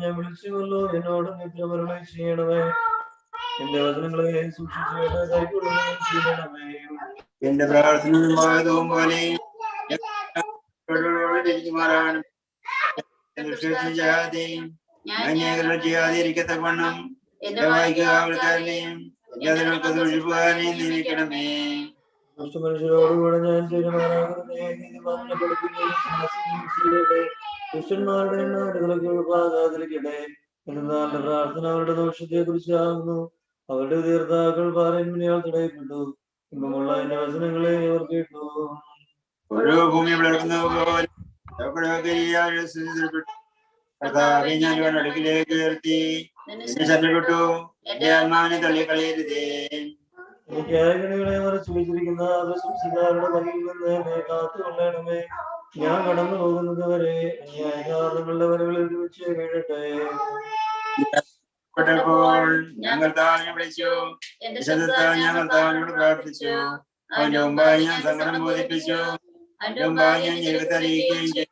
ഞാൻ വിളിച്ചുകൊള്ളൂ എന്നോട് നിദ്രമരുളി ചെയ്യണമേ. എന്റെ വചനങ്ങളെ സൂക്ഷിച്ചു കൈക്കൊള്ളുകയും ചെയ്യണമേ. എന്റെ പ്രാർത്ഥന പോലെ ചെയ്യാതിരിക്കത്തവണ്ണം എന്റെ വായിക്കുക ആൾക്കാരെയും നിയമിക്കണമേ. മനുഷ്യരോടുകൂടെ ഞാൻ തീരുമാനാകരുതേ. നീതിമാനെ പഠിപ്പിക്കുകയും ദുഷ്ടന്മാരുടെ നാടുകളൊക്കെ ഒഴിവാകാതിരിക്കട്ടെ. എന്നാൽ പ്രാർത്ഥന അവരുടെ ദോഷത്തെ കുറിച്ചാകുന്നു. അവരുടെ തീർത്ഥാക്കൾ പാറന്മയാൽ തടയപ്പെട്ടു. ഇമ്പമുള്ള എന്റെ വചനങ്ങളെ അവർ കേട്ടു. ഓരോ ഭൂമി വളർന്ന പോലെ ഞാൻ അടുക്കിലേക്ക് ഉയർത്തി ശരണപ്പെട്ടു. എന്റെ ആത്മാവിനെ തള്ളിക്കളയരുതേ. എനിക്കായകണികളെ മറച്ചു വെച്ചിരിക്കുന്ന പ്രശംസക്കാരുടെ വകയിൽ നിന്ന് എന്നെ കാത്തുകൊള്ളണമേ. ഞാൻ കടന്നു പോകുന്നത് വരെ അന്യായ കാരണങ്ങളുടെ വരകളിൽ വെച്ച് വീഴട്ടെ. ഞങ്ങൾ താഴ്ന്നു വിളിച്ചു. ഞങ്ങൾ താഴ്ന്നോട് പ്രാർത്ഥിച്ചു. അവന്റെ മുമ്പായി ഞാൻ സങ്കടം ബോധിപ്പിച്ചു. അവന്റെ മുമ്പായി ഞാൻ ജീവിതത്തെ അറിയിക്കുകയും ചെയ്തു.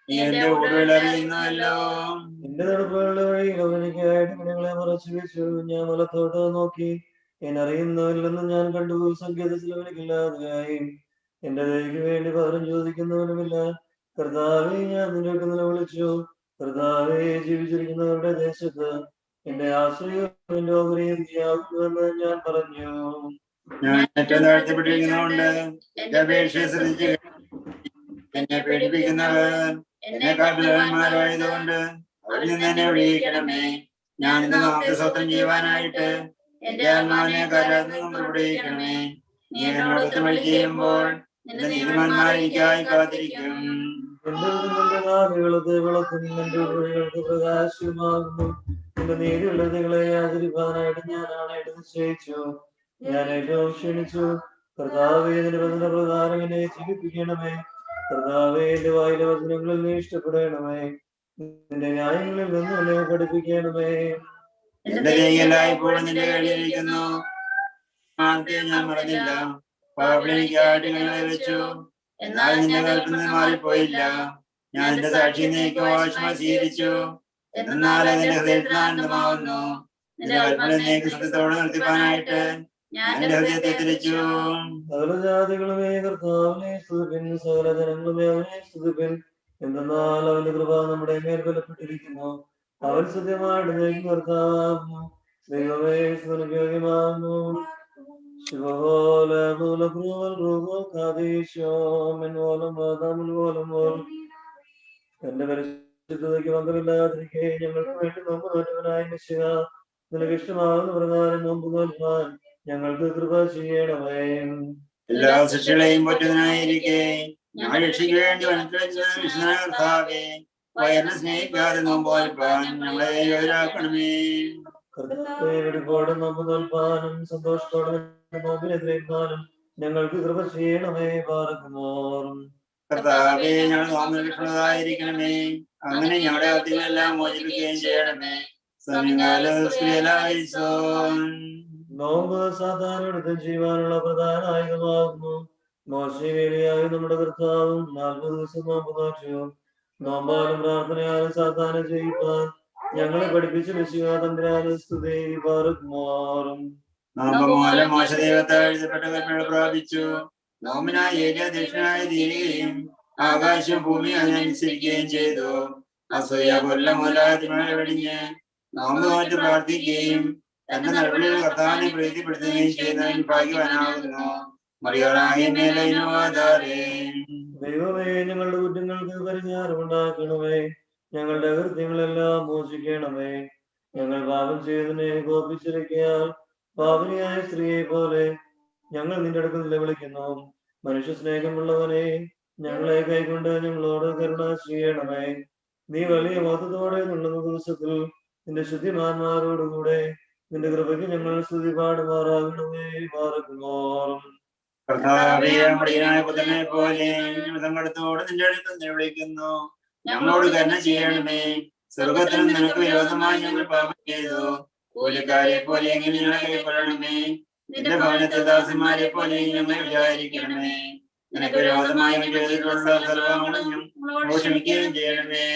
നീ എന്റെ കൂടുതൽ അറിയുന്നല്ലോ. എന്റെ നടപ്പുകളുടെ വഴിയിൽ അവനിക്കായിട്ട് ഗുണങ്ങളെ മറച്ചു വെച്ചു. ഞാൻ വലത്തോട്ട് നോക്കി എന്നറിയുന്നവരില്ലെന്ന് ഞാൻ കണ്ടു. സങ്കേതത്തിൽ അവനിക്കില്ലാതെയായി. എന്റെ ദയക്ക് വേണ്ടി പകരം ചോദിക്കുന്നവനുമില്ല. കർത്താവെ ഞാൻ നിന്റെ നിലവിളിച്ചു. കർത്താവെ ജീവിച്ചിരിക്കുന്നവരുടെ ദേശത്ത് എന്റെ ആശ്രയം എന്റെ ഓഹരിയാകുന്നുവെന്ന് ഞാൻ പറഞ്ഞു. ഞാൻ ഏറ്റവും താഴ്ത്തപ്പെട്ടിരിക്കുന്നതുകൊണ്ട് എന്റെ അപേക്ഷ ശ്രദ്ധിച്ചു. എന്നെ പേടിപ്പിക്കുന്നവർ എന്നെക്കാൾ ബലവാന്മാരായതുകൊണ്ട് അവരിൽ നിന്ന് എന്നെ വിളിയിക്കണമേ. ഞാൻ ഇന്ന് നാമത്തെ സ്വന്തം ചെയ്യുവാനായിട്ട് എന്റെ ആത്മാവിനെ കാരാഗ്രഹം പ്രകടിപ്പിക്കണമേ. നീ എന്നോട് ഉത്തരമൊഴി ചെയ്യുമ്പോൾ നിന്റെ നീതിമാന്മാർ എനിക്കായി കാത്തിരിക്കും. എന്റെ നാടുകളത് വിളക്കും എന്റെ വഴികൾക്ക് പ്രകാശമാകുന്നു. എന്റെ നീതിയുള്ളതുകളെ ആചരിപ്പാനായിട്ട് ഞാൻ ആണായിട്ട് നിശ്ചയിച്ചു. ഞാൻ ഏറ്റവും ക്ഷണിച്ചു. കർത്താവേ, നിന്റെ വചന പ്രകാരം എന്നെ ജീവിപ്പിക്കണമേ. കർത്താവേ, എന്റെ വായിലെ വചനങ്ങളിൽ നീ ഇഷ്ടപ്പെടണമേ. നിന്റെ ന്യായങ്ങളിൽ നിന്ന് എന്നെ പഠിപ്പിക്കണമേ. എന്റെ എല്ലായ്പ്പോഴും നിന്റെ കയ്യിലിരിക്കുന്നു. ഞാൻ മറന്നില്ല. പാപികൾ എനിക്കായിട്ട് കൈകളെ വെച്ചു, എന്നാൽ നിന്റെ കൽപ്പന മാറിപ്പോയില്ല. ഞാൻ നിന്റെ സാക്ഷി നീക്കും ആവശ്യമായി സ്വീകരിച്ചു. എന്നാൽ അതിന്റെ ഹൃദയത്തിൽ ആനന്ദമാവുന്നു. നിന്റെ കൽപ്പന നീക്ക് സത്യത്തോടെ നിർത്തിപ്പാനായിട്ട് ഞാൻ എന്റെ ഹൃദയത്തെ തിരിച്ചു. സകല ജാതികളുമേ കർത്താവിനെ സ്തുതിപ്പിൻ, സകല ജനങ്ങളുമേ അവനെ സ്തുതിപ്പിൻ. എന്തെന്നാൽ അവന്റെ കൃപ നമ്മുടെ മേൽ ബലപ്പെട്ടിരിക്കുന്നു. അവൻ സത്യമായിട്ട് നീക്കും കർത്താവുന്നു. ദൈവമേ, സ്തുതിയോഗ്യമാകുന്നു. എന്റെ പരിശുദ്ധതയ്ക്ക് പങ്കമില്ലാതിരിക്കെ ഞങ്ങൾക്ക് വേണ്ടി നോമ്പ് നോറ്റവനായ മിശിഹ, നിനക്ക് ഇഷ്ടമാകുന്ന പ്രകാരം നോമ്പ് നോൽപ്പാൻ ഞങ്ങൾക്ക് കൃപ ചെയ്യണമേ. എല്ലാ ശിക്ഷകളെയും പറ്റുന്നതിനായിരിക്കെ ഞങ്ങൾ രക്ഷയ്ക്ക് വേണ്ടി കർത്താവേ, വയറിനെ സ്നേഹിക്കാതെ നോമ്പോൽപ്പാൻ ഞങ്ങളെ യോഗ്യരാക്കണമേ. കർത്താവേ, വെടിപ്പോടെ നോമ്പ് നോൽപ്പാനും സന്തോഷത്തോടെ നോമ്പിനെതിരേക്കാനും ഞങ്ങൾക്ക് കൃപ ചെയ്യണമേ. പാർക്കുമോറും കർത്താവേ, ഞങ്ങൾ നോമ്പുള്ളതായിരിക്കണമേ. അങ്ങനെ ഞങ്ങളുടെ അതിനെല്ലാം മോചിപ്പിക്കുകയും ചെയ്യണമേ. നോമ്പ് സാധാരണ ചെയ്യുവാനുള്ള പ്രധാന ആയുധമാകുന്നു. മോശവേലിയായി നമ്മുടെ കർത്താവും 40 ദിവസം നോമ്പ് നോച്ചു. നോമ്പാലും പ്രാർത്ഥനയാലും സാധാരണ ചെയ്യിപ്പാൻ ഞങ്ങളെ പഠിപ്പിച്ച് മിശിഹാ തമ്പുരാനെ സ്തുതി. പാർക്കുമോറും നോമ്പ് മൂലം മോശ ദൈവത്താൽ എഴുതപ്പെട്ട കൽപ്പന പ്രാപിച്ചു. നോമ്പിനായി ഏലിയ ദക്ഷിണായി തീരുകയും ആകാശവും ഭൂമിയും അതിനനുസരിക്കുകയും ചെയ്തു. അസൂയ കൊല്ലം മൂലാതിമഴ വെടിഞ്ഞ് നോമ്പ് നോറ്റ് പ്രാർത്ഥിക്കുകയും തന്റെ നടപടികൾ കർത്താവിനെ പ്രീതിപ്പെടുത്തുകയും ചെയ്യുന്നതിന് ഭാഗ്യവാനാകുന്നു. ദൈവമേ, ഞങ്ങളുടെ കുറ്റങ്ങൾക്ക് പരിഹാരമുണ്ടാക്കണമേ. ഞങ്ങളുടെ അകൃത്യങ്ങളെല്ലാം മോചിക്കണമേ. ഞങ്ങൾ പാപം ചെയ്തതിനെ കോപിച്ചിരിക്കയാൽ പാപിനിയായ സ്ത്രീയെ പോലെ ഞങ്ങൾ നിന്റെ അടുക്കൽ നിലവിളിക്കുന്നു. മനുഷ്യ സ്നേഹമുള്ളവനെ, ഞങ്ങളെ കൈക്കൊണ്ട് ഞങ്ങളോട് കരുണ ചെയ്യണമേ. നീ വലിയ മഹത്വത്തോടെ നുള്ളുന്ന ദിവസത്തിൽ നിന്റെ ശുദ്ധിമാന്മാരോടുകൂടെ നിന്റെ കൃപയ്ക്ക് ഞങ്ങൾ സ്തുതി പാടുമാറാകണമേ. പാർക്കുമോറും പുത്രനെ പോലെ സങ്കടത്തോടെ നിന്റെ അടുക്കൽ നിലവിളിക്കുന്നു. ഞങ്ങളോട് കരുണ ചെയ്യണമേ. സ്വർഗത്തിനും നിനക്ക് വിരോധമായി ഞങ്ങൾ പാപം ചെയ്തു. കൂലിക്കാരെ പോലെ എങ്ങനെ ഞങ്ങളെ കൈക്കൊള്ളണമേ. നിന്റെ ഭവനത്തെ ദാസന്മാരെ പോലെ ഞങ്ങളെ വിചാരിക്കണമേ. നിനക്ക് വിരോധമായി ചെയ്തിട്ടുള്ള സർവ്വങ്ങളും ക്ഷമിക്കുകയും ചെയ്യണമേ.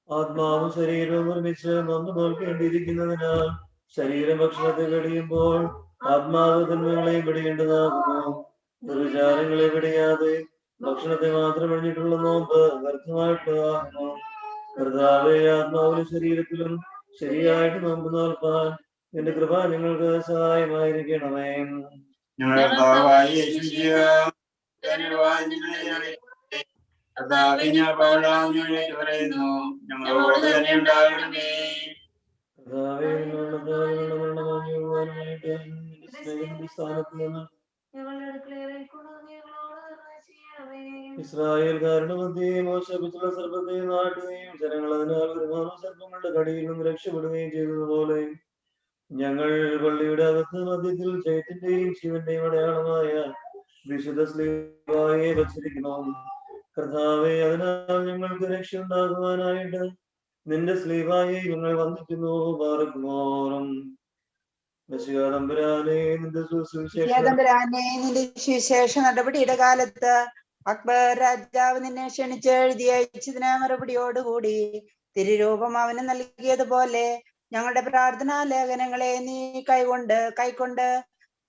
ആത്മാവും ശരീരവും ഒരുമിച്ച് നോമ്പ് നോൽക്കേണ്ടിയിരിക്കുന്നതിനാൽ ശരീരം ഭക്ഷണത്തെ വെടിയുമ്പോൾ ആത്മാവ് തന്മകളെയും വെടിയേണ്ടതാകുന്നു. ദുർവിചാരങ്ങളെ വെടിയാതെ ഭക്ഷണത്തെ മാത്രം വെടിഞ്ഞിട്ടുള്ള നോമ്പ് വ്യർത്ഥമായിട്ടുള്ളതാകുന്നു. കർത്താവേ, ആത്മാവിലും ശരീരത്തിലും ശരിയായിട്ട് നോമ്പ് നോൽപ്പാൻ നിന്റെ കൃപ ഞങ്ങൾക്ക് സഹായമായിരിക്കണമേ. ഞങ്ങളോട് തന്നെ ഉണ്ടാകണമേ. സ്ഥാനത്ത് നിന്ന് ഇസ്രായേൽക്കാരുടെ മധ്യേ മോശപിച്ചുള്ള സർപ്പത്തെ നാട്ടുകയും ജനങ്ങൾ അതിനാൽ ഒരുപാട് സർപ്പങ്ങളുടെ കടിയിൽ നിന്ന് രക്ഷപ്പെടുകയും ചെയ്തതുപോലെ ഞങ്ങൾ പള്ളിയുടെ അകത്ത് മധ്യത്തിൽ ജയത്തിന്റെയും ജീവന്റെയും അടയാളമായ വിശുദ്ധ സ്ലീബായെ വച്ചിരിക്കുന്നു. കർത്താവെ, അതിനാൽ ഞങ്ങൾക്ക് രക്ഷ ഉണ്ടാകുവാനായിട്ട് നിന്റെ സ്ലീബായെ ഞങ്ങൾ വന്ദിക്കുന്നു. പാർക്കുമോറും തമ്പുരാനെ, നിന്റെ സുവിശേഷ നടപടിയുടെ കാലത്ത് അക്ബർ രാജാവ് നിന്നെ ക്ഷണിച്ച് എഴുതി അയച്ചതിന് മറുപടിയോടുകൂടി തിരുരൂപം അവന് നൽകിയതുപോലെ ഞങ്ങളുടെ പ്രാർത്ഥനാ ലേഖനങ്ങളെ നീ കൈക്കൊണ്ട്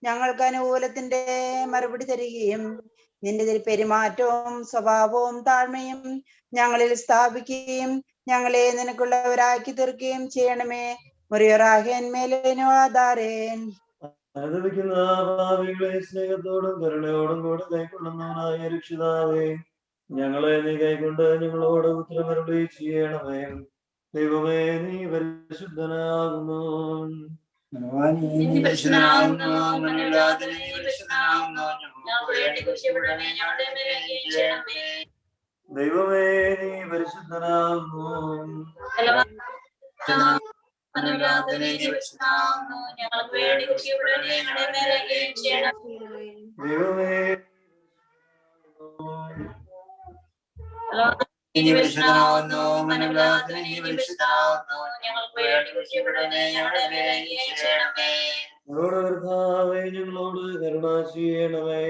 ഞങ്ങൾക്ക് അനുകൂലത്തിന്റെ മറുപടി തരികയും നിന്റെ പെരുമാറ്റവും സ്വഭാവവും താഴ്മയും ഞങ്ങളിൽ സ്ഥാപിക്കുകയും ഞങ്ങളെ നിനക്കുള്ളവരാക്കി തീർക്കുകയും ചെയ്യണമേ. അനുദപിക്കുന്ന ഭാവികളെ സ്നേഹത്തോടും കരുണയോടും കൂടെ കൈക്കൊള്ളുന്നവനായ രക്ഷിതാവേ, ഞങ്ങളെ നീ കൈക്കൊണ്ട് ഞങ്ങളോട് ഉത്തരമരുളി ചെയ്യണമേ. ദൈവമേ, നീ പരിശുദ്ധനാകുന്നു. പരിശുദ്ധനാകുന്നു, മനോല്ലാതനെ നീ പരിശുദ്ധനാകുന്നു. ഞങ്ങൾക്ക് വേണ്ടി കുരിശിക്കപ്പെടണമേ, ഞങ്ങളുടെ മേൽ ചെയ്യണമേ. ദൈവമേ നീ പരിശുദ്ധനാകുന്നു. മനോല്ലാതനെ നീ പരിശുദ്ധനാകുന്നു. ഞങ്ങൾക്ക് വേണ്ടി കുരിശിക്കപ്പെടണമേ, ഞങ്ങളുടെ മേൽ ചെയ്യണമേ. ദൈവമേ നീ പരിശുദ്ധനാകുന്നു, മനോല്ലാതനെ നീ പരിശുദ്ധനാകുന്നു. ഞങ്ങൾക്ക് വേണ്ടി കുരിശിക്കപ്പെടണമേ, ഞങ്ങളുടെ മേൽ ചെയ്യണമേ. ഞങ്ങളുടെ കർത്താവേ ഞങ്ങളോട് കരുണ ചെയ്യണമേ.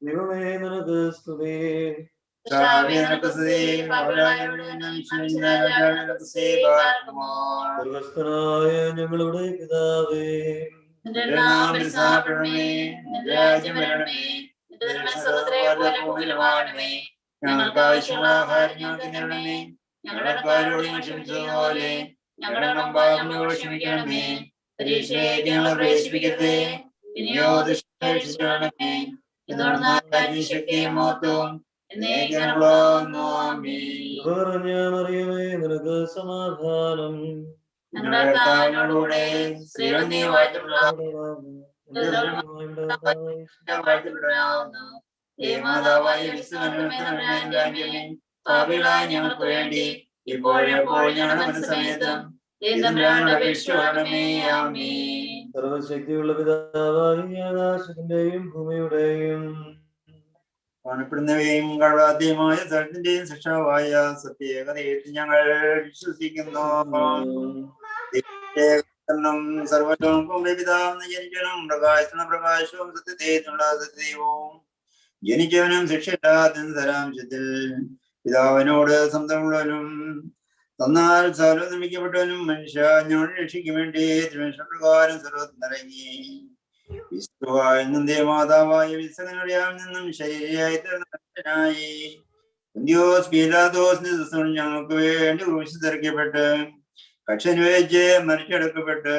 ദൈവമേ നിനക്ക് സ്തുതി. സ്വർഗ്ഗസ്ഥനായ ഞങ്ങളുടെ പിതാവേ, ഞങ്ങൾക്ക് ആവശ്യമുള്ള ആഹാരം ഞങ്ങൾക്ക് തരണമേ. ഞങ്ങളുടെ കടക്കാരോട് ക്ഷമിച്ചതുപോലെ ഞങ്ങളുടെ കടപ്പാടുകളോട് ക്ഷമിക്കണമേ. പരീക്ഷയിലേക്ക് ഞങ്ങളെ പ്രവേശിപ്പിക്കരുതേ, പിന്നെയോ ദുഷ്ടനെ രക്ഷിക്കണമേ. ശക്തിയും മഹത്വവും എന്നേക്കുമുള്ളതാകുന്നു. ആമേൻ. പറഞ്ഞ മറിയമേ നിനക്ക് സമാധാനം. ഞങ്ങളുടെ കർത്താവിനോടുകൂടെ സ്ത്രീകൾ നീ വാഴ്ത്തപ്പെടാവുന്നു. ദേവമാതാവായ പാപികളായ ഞങ്ങൾക്ക് വേണ്ടി ഇപ്പോഴെപ്പോഴും ഞങ്ങളുടെ മനസ്സമയത്തും സർവശക്തിയുള്ള പിതാവായ ആകാശത്തിന്റെയും ഭൂമിയുടെയും കാണപ്പെടുന്നവയും കഴവാദ്യമായ സ്ഥലത്തിന്റെയും ശിക്ഷാവായ സത്യേകതയിൽ ഞങ്ങൾ വിശ്വസിക്കുന്നു. സർവലോകം പിതാവെന്ന് ജനിക്കണം, പ്രകാശന പ്രകാശവും സത്യതയുള്ള സത്യദൈവവും ജനിച്ചവനും ശിക്ഷയില്ലാത്ത സരാംശത്തിൽ പിതാവിനോട് സ്വന്തമുള്ളവനും തന്നാൽ സർവ്വം നിർമ്മിക്കപ്പെട്ടവനും മനുഷ്യ ഞങ്ങൾ രക്ഷിക്കും വേണ്ടി തിരുമനുഷ്യപ്രകാരം സർവ്വത്തിൽ ഇറങ്ങി മാതാവായ വിസകനറിയാൽ നിന്നും ശരീരയായി തീർന്നനായി ഞങ്ങൾക്ക് വേണ്ടി ക്രൂശിതറിക്കപ്പെട്ട് കക്ഷന് വെച്ച് മരിച്ചടക്കപ്പെട്ട്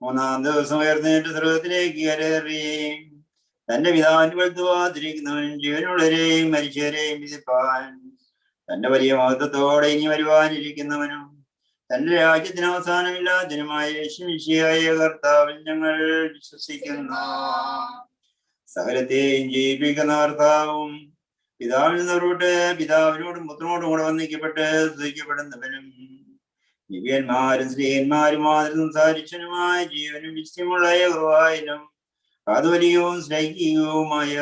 മൂന്നാം ദിവസം ഉയർന്നേറ്റ് സർവ്വത്തിലേക്ക് കയറി തന്റെ പിതാവിന്റെ വലുതുവാതിരിക്കുന്നവൻ ജീവനുള്ളവരെയും മരിച്ചവരെയും വിധിപ്പാൻ തന്റെ വലിയ മഹത്വത്തോടെ ഇനി വരുവാനിരിക്കുന്നവനും തന്റെ രാജ്യത്തിന് അവസാനമില്ലാത്തതിനുമായ യേശുമിശിഹായ കർത്താവിൽ ഞങ്ങൾ വിശ്വസിക്കുന്നു. സകലത്തെയും ജീവിപ്പിക്കുന്ന കർത്താവും പിതാവിൽ നിന്നവരോട്ട് പിതാവിനോടും പുത്രനോടും കൂടെ വന്ദിക്കപ്പെട്ട് സ്തുതിക്കപ്പെടുന്നവനും ദിവ്യന്മാരും സ്ത്രീയന്മാരും മാതിരി സംസാരിച്ചനുമായ ജീവനും വിശ്വമുള്ള ഏകവായാലും കാതോലികവും ശ്ലൈകികവുമായ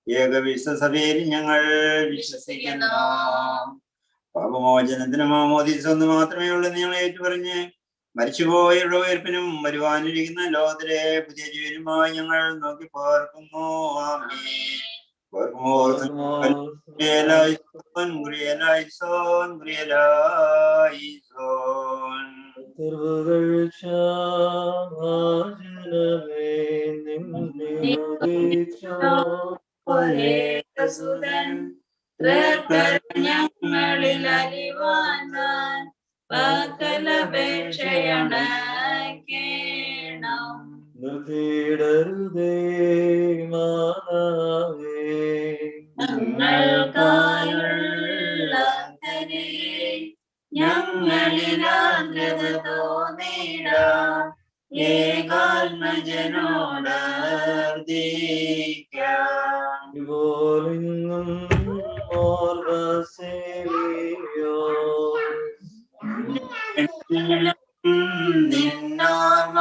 ഏകവിശ്വസഭയിൽ ഞങ്ങൾ വിശ്വസിക്കുന്നു. പാപമോചനത്തിന് മാമോദീസ ഒന്ന് മാത്രമേ ഉള്ളൂ ഞങ്ങൾ ഏറ്റുപറഞ്ഞ് മരിച്ചുപോയവരുടെ ഉയർപ്പിനും വരുവാനിരിക്കുന്ന ലോകത്തിലെ പുതിയ ജീവനുമായി ഞങ്ങൾ നോക്കി പാർക്കുന്നു. ഞങ്ങളിൽ അലിവാനാൻ പകലപേക്ഷയണക്കേണം. നിർത്തിയിടരുതേ മാതാവേ, ഞങ്ങൾക്കായുള്ള ഞങ്ങളിലാഗ്രത തോന്നിടാം ഏകാത്മജനോട് ഇതുപോലിന്നും ഓർവസേവിയോ നിന്നോർമ്മ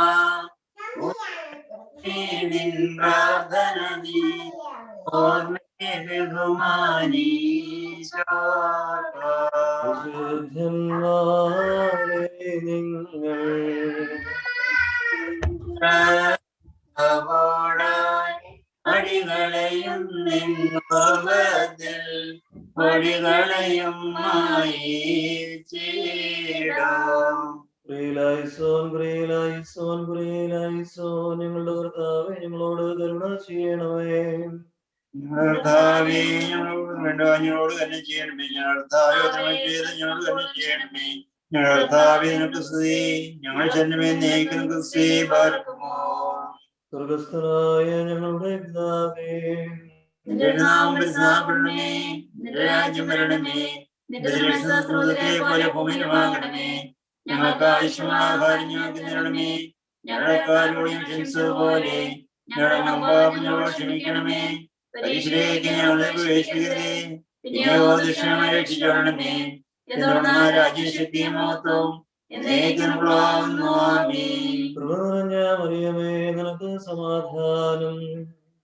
പ്രാർത്ഥന നീ ഓർമ്മയെ ബഹുമാനീശ്വരന്മാരെ നിങ്ങൾ അടികളെയും നിന്നോർവതിൽ പൊടികളെയും ഞങ്ങളുടെ കർത്താവേ ഞങ്ങളോട് കരുണ ചെയ്യണമേ. കർത്താവേ ഞങ്ങളോട് ഞങ്ങളോട് തന്നെ ചെയ്യണമേ. ഞങ്ങളോട് തന്നെ ചെയ്യണമേ. കർത്താവേ നിനക്ക് സ്തുതി. ഞങ്ങൾ ചെന്നമേ നയിക്കുന്ന സ്ത്രീ പാർക്കുമോ. സ്വർഗസ്ഥനായ ഞങ്ങളുടെ പിതാവേ, നിന്റെ നാമം പരിശുദ്ധപ്പെടണമേ, നിന്റെ രാജ്യം വരണമേ, നിന്റെ സ്രോതസ്സിലെ പോലെ ഭൂമിയിലുമാകണമേ. ഞങ്ങൾക്ക് ആവശ്യമുള്ള ആഹാരം ഞങ്ങൾക്ക് തരണമേ, ഞങ്ങളുടെ കാരോട് ക്ഷമിച്ചതുപോലെ ഞങ്ങളുടെ പാപങ്ങളോട് ക്ഷമിക്കണമേ. പരീക്ഷയിലേക്ക് ഞങ്ങളെ പ്രവേശിപ്പിക്കരുതേ, പിന്നെയോ ദുഷ്ടനെ രക്ഷിക്കണമേ. എന്തുകൊണ്ടെന്നാൽ രാജ്യവും ശക്തിയും മഹത്വവും എന്നേക്കുമുള്ളതാകുന്നു. ആമേൻ. കൃപ നിറഞ്ഞ മറിയമേ, നിനക്ക് സമാധാനം.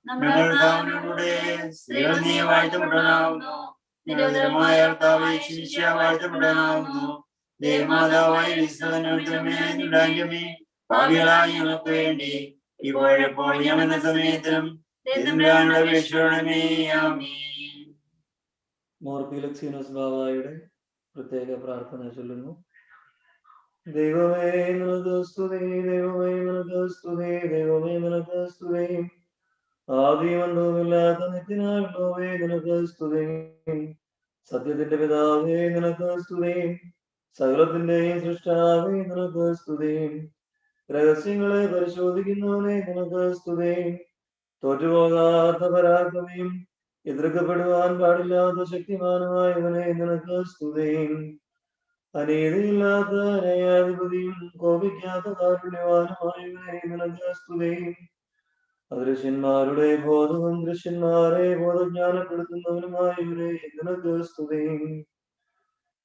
നമ്മുടെ കർത്താവിനോടുകൂടെ സ്ത്രീകൾ നീ വാഴ്ത്തപ്പെട്ടവനാകുന്നു, നിന്റെ ഉദരമായ കർത്താവേ ശിഷ്യ വാഴ്ത്തപ്പെട്ടവനാകുന്നു. ദേവമാതാവായ ഭാവികളായ ഞങ്ങൾക്ക് വേണ്ടി ഇപ്പോഴെപ്പോൾ ഞങ്ങളുടെ സമയത്തും അപേക്ഷിക്കണമേ. ആമേൻ. മോർ ഫീലക്സീനോസ് ബാവായുടെ പ്രത്യേക പ്രാർത്ഥന ചൊല്ലുന്നു. ദൈവമേ നിനക്ക് സ്തുതി, ദൈവമേ നിനക്ക് സ്തുതി, ദൈവമേ നിനക്ക് സ്തുതി. ആദിമന്തവുമില്ലാത്ത നിത്യനായുള്ളവേ നിനക്ക് സ്തുതി. സത്യത്തിന്റെ പിതാവേ നിനക്ക് സ്തുതി. സകലത്തിന്റെയും സൃഷ്ടാവേ നിനക്ക് സ്തുതി. രഹസ്യങ്ങളെ പരിശോധിക്കുന്നവനെ നിനക്ക് സ്തുതി. തോറ്റുപോകാത്ത പരാക്രമിയും എതിർക്കപ്പെടുവാൻ പാടില്ലാത്ത ശക്തിമാനുമായവനെ നിനക്ക് സ്തുതി. അനീതിയില്ലാത്ത ന്യായാധിപതിയും കോപിക്കാത്ത കാരുണ്യവാനുമായവനെ നിനക്ക് സ്തുതി. അദൃശ്യന്മാരുടെ ബോധവും ദൃശ്യന്മാരെ ബോധജ്ഞാനപ്പെടുത്തുന്നവനുമായവരെ നിനക്ക് സ്തുതി.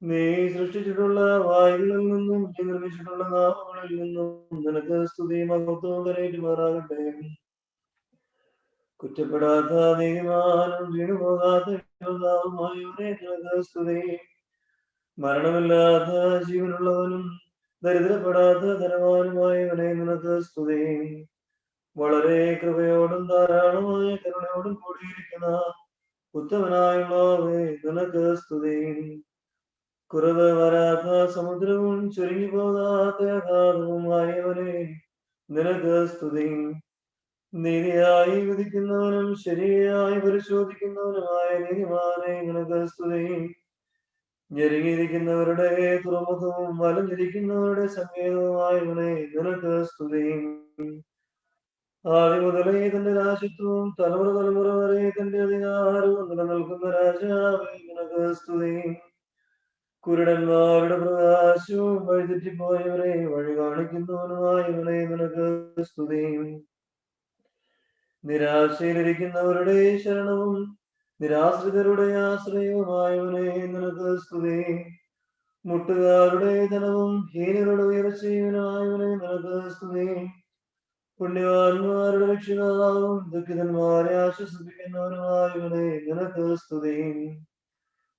നീ സൃഷ്ടിച്ചിട്ടുള്ള വായുകളിൽ നിന്നും നീ നിർമ്മിച്ചിട്ടുള്ള നാമങ്ങളിൽ നിന്നും നിനക്ക് സ്തുതി മഹത്വം കരേറ്റുമാറാകട്ടെ. കുറ്റപ്പെടാത്ത നീതിമാനും വീണുപോകാത്ത യോദ്ധാവുമായവനെ നിനക്ക് സ്തുതി. മരണമില്ലാത്ത ജീവനുള്ളവനും ദരിദ്രപ്പെടാത്ത ധനവാനുമായവനെ നിനക്ക് സ്തുതി. വളരെ കൃപയോടും ധാരാളമായ കരുണയോടും കൂടിയിരിക്കുന്ന ഉത്തമനായുള്ളവേ നിനക്ക് സ്തുതി. കുറവ് വരാത്ത സമുദ്രവും ചുരുങ്ങി പോകാത്ത അഗാധവുമായവനെ നിനക്ക് സ്തുതി. നീതിയായി വിധിക്കുന്നവനും ശരിയായി പരിശോധിക്കുന്നവനുമായ നീതിമാനെ നിനക്ക് സ്തുതി. ഞെരുങ്ങിയിരിക്കുന്നവരുടെ തുറമുഖവും വലഞ്ഞിരിക്കുന്നവരുടെ സങ്കേതവുമായവനെ നിനക്ക് സ്തുതി. ആദ്യം മുതലേ തന്റെ രാജ്യത്വവും തലമുറ തലമുറ വരെ തന്റെ അധികാരവും നിലനിൽക്കുന്ന രാജാവേ നിനക്ക് സ്തുതി. കുരുടന്മാരുടെ പ്രകാശവും വഴിതെറ്റിപ്പോയവരെ വഴി കാണിക്കുന്നവനുമായവനെ നിനക്ക് സ്തുതി. നിരാശയിലിരിക്കുന്നവരുടെ ശരണവും നിരാശ്രിതരുടെ ആശ്രയവുമായവനെ നിനക്ക് സ്തുതി. മുട്ടുകാരുടെ ധനവും ഹീനരുടെ ഉയർച്ചയുമായവനെ നിനക്ക് സ്തുതി. പുണ്യവാന്മാരുടെ രക്ഷിതാവും ദുഃഖിതന്മാരെ ആശ്വസിപ്പിക്കുന്നവനുമായവനെ നിനക്ക് സ്തുതി.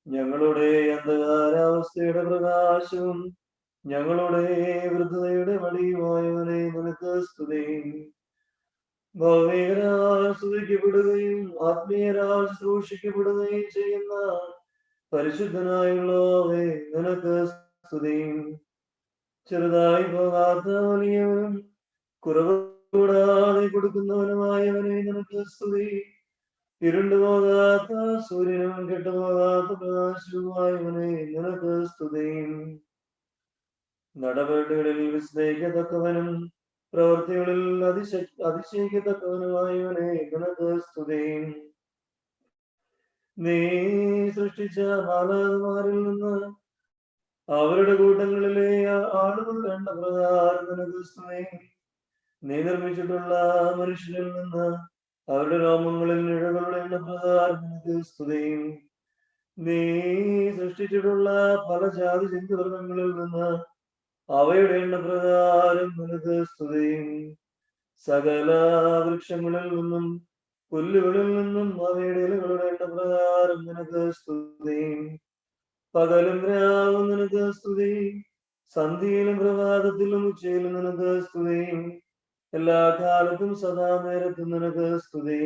ഞങ്ങളുടെ അന്ധകാരാവസ്ഥയുടെ പ്രകാശവും ഞങ്ങളുടെ വൃദ്ധതയുടെ മടിയുമായവനെ നിനക്ക് സ്തുതി. ഭൗമികരാൽ സ്തുതിക്കപ്പെടുകയും ആത്മീയരാൽ ശുശ്രൂഷിക്കപ്പെടുകയും ചെയ്യുന്ന പരിശുദ്ധനായുള്ളവേ നിനക്ക് സ്തുതി. ചെറുതായി പോകാത്ത വലിയവനും കുറവ് കൂടാതെ കൊടുക്കുന്നവനുമായവനെ നിനക്ക് സ്തുതി. ഇരുണ്ടുപോകാത്ത സൂര്യനും കെട്ടുപോകാത്ത പ്രകാശവുമായവനെ നിനക്ക് സ്തുതി. നടപടികളിൽ വിസ്മയിക്കത്തക്കവനും പ്രവൃത്തികളിൽ അതിശയിക്കത്തക്കവനുമായവനെ നിനക്ക് സ്തുതി. നീ സൃഷ്ടിച്ച മാലാഖമാരിൽ നിന്ന് അവരുടെ കൂട്ടങ്ങളിലെ ആളുകൾ കണ്ട പ്രകാരം നിനക്ക് സ്തുതി. നീ നിർമ്മിച്ചിട്ടുള്ള മനുഷ്യരിൽ നിന്ന് അവരുടെ രോമങ്ങളിൽ നിഴകളുടെ എണ്ണ പ്രകാരം നിനക്ക് സ്തുതി. നീ സൃഷ്ടിച്ചിട്ടുള്ള പല ജാതി ജന്തുവർഗങ്ങളിൽ നിന്ന് അവയുടെ എണ്ണ പ്രകാരം നിനക്ക് സ്തുതി. സകല വൃക്ഷങ്ങളിൽ നിന്നും പുല്ലുകളിൽ നിന്നും അവയുടെ ഇലകളുടെ എണ്ണ പ്രകാരം നിനക്ക് സ്തുതി. പകലും രാവും നിനക്ക് സ്തുതി. സന്ധ്യയിലും പ്രഭാതത്തിലും ഉച്ചയിലും നിനക്ക് സ്തുതി. എല്ലാ കാലത്തും സദാ നേരത്തും നിനക്ക് സ്തുതി.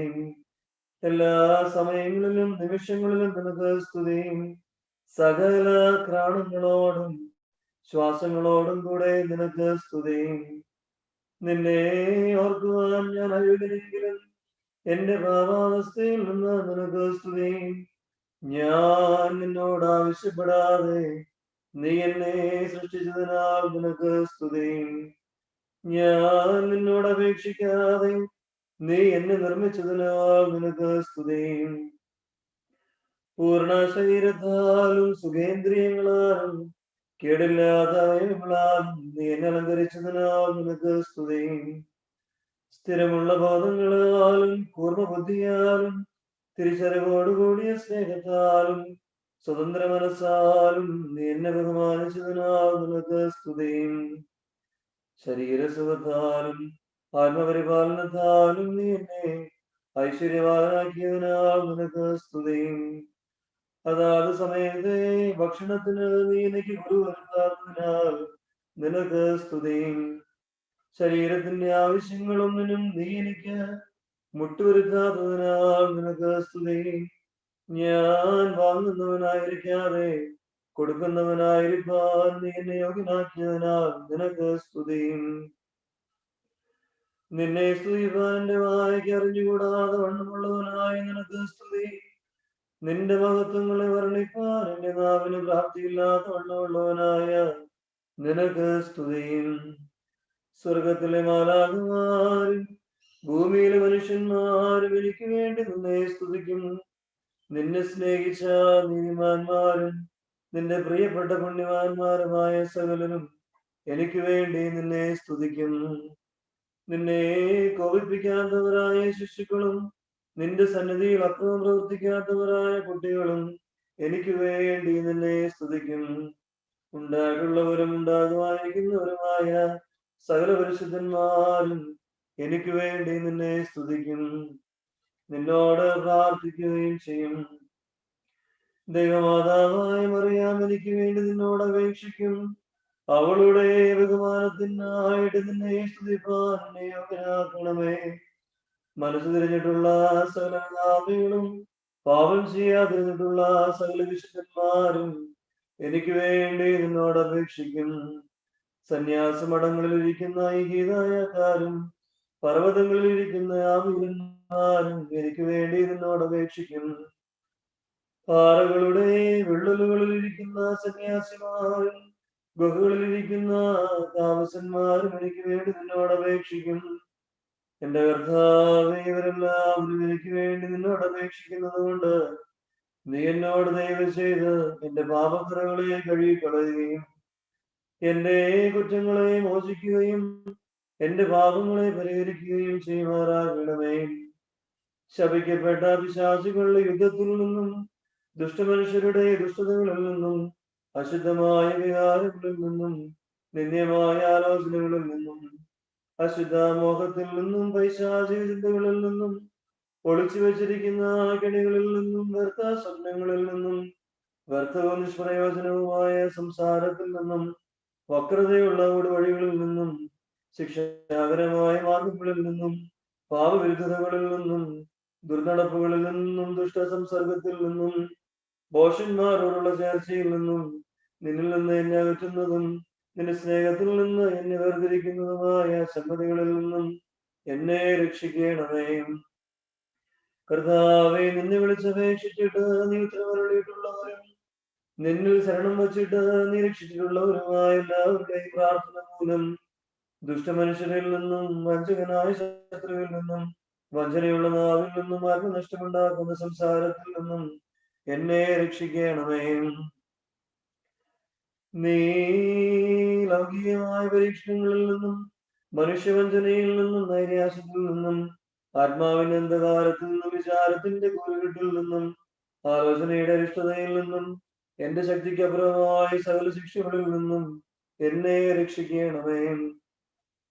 എല്ലാ സമയങ്ങളിലും നിമിഷങ്ങളിലും നിനക്ക് സ്തുതി. സകല പ്രാണങ്ങളോടും ശ്വാസങ്ങളോടും കൂടെ നിനക്ക് സ്തുതി. നിന്നെ ഓർക്കുവാൻ ഞാൻ അയോഗ്യനെങ്കിലും എന്റെ പാപാവസ്ഥയിൽ നിന്ന് നിനക്ക് സ്തുതി. ഞാൻ നിന്നോട് ആവശ്യപ്പെടാതെ നീ എന്നെ സൃഷ്ടിച്ചതിനാൽ നിനക്ക് സ്തുതി. ഞാൻ നിന്നോട് അപേക്ഷിക്കാതെ നീ എന്നെ നിർമ്മിച്ചതിനാൽ നിനക്ക് സ്തുതി. പൂർണ്ണ ശരീരത്താലും സുഖേന്ദ്രിയങ്ങളാലും കേടില്ലാത്ത അവയവങ്ങളാലും നീ എന്നെ അലങ്കരിച്ചതിനാൽ നിനക്ക് സ്തുതി. സ്ഥിരമുള്ള ബോധങ്ങളാലും പൂർണ്ണ ബുദ്ധിയാലും തിരിച്ചറിവോടുകൂടിയ സ്നേഹത്താലും സ്വതന്ത്ര മനസ്സാലും നീ എന്നെ ബഹുമാനിച്ചതിനാൽ നിനക്ക് സ്തുതി. ശരീരസുഖത്താലും ആത്മപരിപാലനത്താലും നീ എന്നെ ഐശ്വര്യവാനാക്കിയതിനാൽ നിനക്ക് സ്തുതി. അതാത് സമയത്തെ ഭക്ഷണത്തിന് നീ എനിക്ക് ഗുരുവരുത്താത്തതിനാൽ നിനക്ക് സ്തുതി. ശരീരത്തിന്റെ ആവശ്യങ്ങളൊന്നിനും നീ എനിക്ക് മുട്ടുവരുത്താത്തതിനാൽ നിനക്ക് സ്തുതി. ഞാൻ വാങ്ങുന്നവനായിരിക്കാതെ കൊടുക്കുന്നവനായിരിക്കാൻ നീ എന്നെ യോഗ്യനാക്കിയതിനാൽ നിനക്ക് സ്തുതി. നിന്നെ സ്തുതിപ്പാൻ എന്റെ വായ്ക്ക് അറിഞ്ഞുകൂടാതെ വണ്ണമുള്ളവനായ നിനക്ക് സ്തുതി. നിന്റെ മഹത്വങ്ങളെ വർണ്ണിപ്പാൻ എന്റെ നാവിന് പ്രാപ്തിയില്ലാത്ത വണ്ണമുള്ളവനായ നിനക്ക് സ്തുതി. സ്വർഗത്തിലെ മാലാഖമാരും ഭൂമിയിലെ മനുഷ്യന്മാരും എനിക്ക് വേണ്ടി നിന്നെ സ്തുതിക്കും. നിന്നെ സ്നേഹിച്ച നീതിമാന്മാരും നിന്റെ പ്രിയപ്പെട്ട പുണ്യവാന്മാരുമായ സകലരും എനിക്ക് വേണ്ടി നിന്നെ സ്തുതിക്കും. നിന്നെ കോപിപ്പിക്കാത്തവരായ ശിശുക്കളും നിന്റെ സന്നിധിയിൽ അക്രമം പ്രവർത്തിക്കാത്തവരായ കുട്ടികളും എനിക്ക് വേണ്ടി നിന്നെ സ്തുതിക്കും. ഉണ്ടായിട്ടുള്ളവരും ഉണ്ടാകുമായിരിക്കുന്നവരുമായ സകല പരിശുദ്ധന്മാരും എനിക്ക് വേണ്ടി നിന്നെ സ്തുതിക്കും. നിന്നോട് പ്രാർത്ഥിക്കുകയും ചെയ്യും. ദൈവമാതാവായ മറിയാം എനിക്ക് വേണ്ടി നിന്നോട് അപേക്ഷിക്കും. അവളുടെ ബഹുമാനത്തിനായിട്ട് നിന്നെ സ്തുതിപ്പാൻ എന്നെ യോഗ്യനാക്കണമേ. മനസ്സ് തിരിഞ്ഞിട്ടുള്ള സകല നാവികളും പാപം ചെയ്യാതിരുന്നിട്ടുള്ള സകല വിശുദ്ധന്മാരും എനിക്ക് വേണ്ടി നിന്നോട് അപേക്ഷിക്കും. സന്യാസമഠങ്ങളിൽ ഇരിക്കുന്ന ഈ ഗീതായക്കാരും പർവ്വതങ്ങളിൽ ഇരിക്കുന്ന ആവീരന്മാരും എനിക്ക് വേണ്ടി നിന്നോട് അപേക്ഷിക്കും. പാറകളുടെ വിള്ളലുകളിൽ ഇരിക്കുന്ന സന്യാസിമാരും ഗുഹകളിലിരിക്കുന്ന താമസന്മാരും എനിക്ക് വേണ്ടി നിന്നോട് അപേക്ഷിക്കും. എന്റെ കർത്താവേ, ഇവരെല്ലാവരും എനിക്ക് വേണ്ടി നിന്നോട് അപേക്ഷിക്കുന്നത് കൊണ്ട് നീ എന്നോട് ദയവ് ചെയ്ത് എന്റെ പാപക്കറകളെ കഴുകിക്കളയുകയും എന്റെ കുറ്റങ്ങളെ മോചിക്കുകയും എന്റെ പാപങ്ങളെ പരിഹരിക്കുകയും ചെയ്യുമാറാകണമേ. ശപിക്കപ്പെട്ട പിശാചുകളുടെ യുദ്ധത്തിൽ നിന്നും ദുഷ്ടമനുഷ്യരുടെ ദുഷ്ടതകളിൽ നിന്നും അശുദ്ധമായ വികാരങ്ങളിൽ നിന്നും നിന്ദ്യമായ ആലോചനകളിൽ നിന്നും അശുദ്ധ മോഹത്തിൽ നിന്നും പൈശാചിക ചിന്തകളിൽ നിന്നും ഒളിച്ചു വെച്ചിരിക്കുന്ന കെണികളിൽ നിന്നും വ്യർത്ഥ സ്വപ്നങ്ങളിൽ നിന്നും വ്യർത്ഥവും നിഷ്പ്രയോജനവുമായ സംസാരത്തിൽ നിന്നും വക്രതയുള്ള വഴികളിൽ നിന്നും ശിക്ഷാകരമായ മാർഗങ്ങളിൽ നിന്നും പാപവിരുദ്ധതകളിൽ നിന്നും ദുർനടപ്പുകളിൽ നിന്നും ദുഷ്ടസംസർഗത്തിൽ നിന്നും ഭോഷന്മാരോടുള്ള ചേർച്ചയിൽ നിന്നും നിന്നിൽ നിന്ന് എന്നെ അകറ്റുന്നതും നിന്റെ സ്നേഹത്തിൽ നിന്ന് എന്നെ വേർതിരിക്കുന്നതുമായ സംഗതികളിൽ നിന്നും എന്നെ രക്ഷിക്കണമേ. കർത്താവെ, നിന്നെ വിളിച്ചപേക്ഷിച്ചിട്ട് നീ ഉത്തരവരുളിയിട്ടുള്ളവരും നിന്നിൽ ശരണം വച്ചിട്ട് നീ രക്ഷിച്ചിട്ടുള്ളവരുമായ എല്ലാവരുടെയും പ്രാർത്ഥന മൂലം ദുഷ്ടമനുഷ്യരിൽ നിന്നും വഞ്ചകനായ ശത്രുവിൽ നിന്നും വഞ്ചനയുള്ള നാവിൽ നിന്നും ആത്മനഷ്ടമുണ്ടാക്കുന്ന സംസാരത്തിൽ നിന്നും എന്നെ രക്ഷിക്കണമേ. നീ ലൗകികമായ പരീക്ഷണങ്ങളിൽ നിന്നും മനുഷ്യവഞ്ചനയിൽ നിന്നും നൈരാശ്യത്തിൽ നിന്നും ആത്മാവിന്റെ അന്ധകാരത്തിൽ നിന്നും വിചാരത്തിന്റെ കൂരുകെട്ടിൽ നിന്നും ആലോചനയുടെ അരിഷ്ടതയിൽ നിന്നും എന്റെ ശക്തിക്ക് അപരമായ സകല ശിക്ഷകളിൽ നിന്നും എന്നെ രക്ഷിക്കണമേ.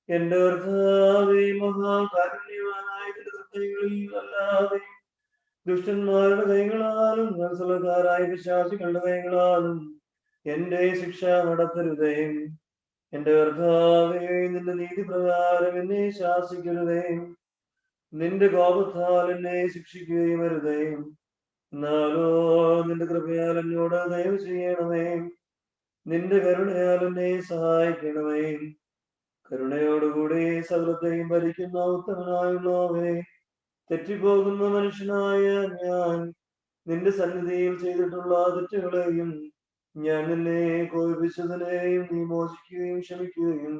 എന്റെ കർത്താവേ, മഹാകാരുണ്യവാനായ കൈകളിൽ അല്ലാതെ ദുഷ്ടന്മാരുടെ കൈകളാലും വത്സലക്കാരായ പിശാചുക്കളുടെ കൈകളാലും എന്റെ ശിക്ഷ നടത്തരുതേ. എന്റെ കർത്താവേ, നിന്റെ നീതി പ്രകാരം എന്നെ ശാസിക്കരുതേ. നിന്റെ കോപത്താൽ എന്നെ ശിക്ഷിക്കുകയും അരുതേ. എന്നാലോ നിന്റെ കൃപയാൽ എന്നോട് ദയവ് ചെയ്യണമേ. നിന്റെ കരുണയാൽ എന്നെ സഹായിക്കണമേ. കരുണയോടുകൂടി സകലത്തെയും ഭരിക്കുന്ന ഉത്തമനായുള്ളവേ, തെറ്റിപ്പോകുന്ന മനുഷ്യനായ ഞാൻ നിന്റെ സന്നിധിയിൽ ചെയ്തിട്ടുള്ള തെറ്റുകളെയും ഞാൻ നിന്നെ കോപിപ്പിച്ചതിനെയും നീ മോചിക്കുകയും ക്ഷമിക്കുകയും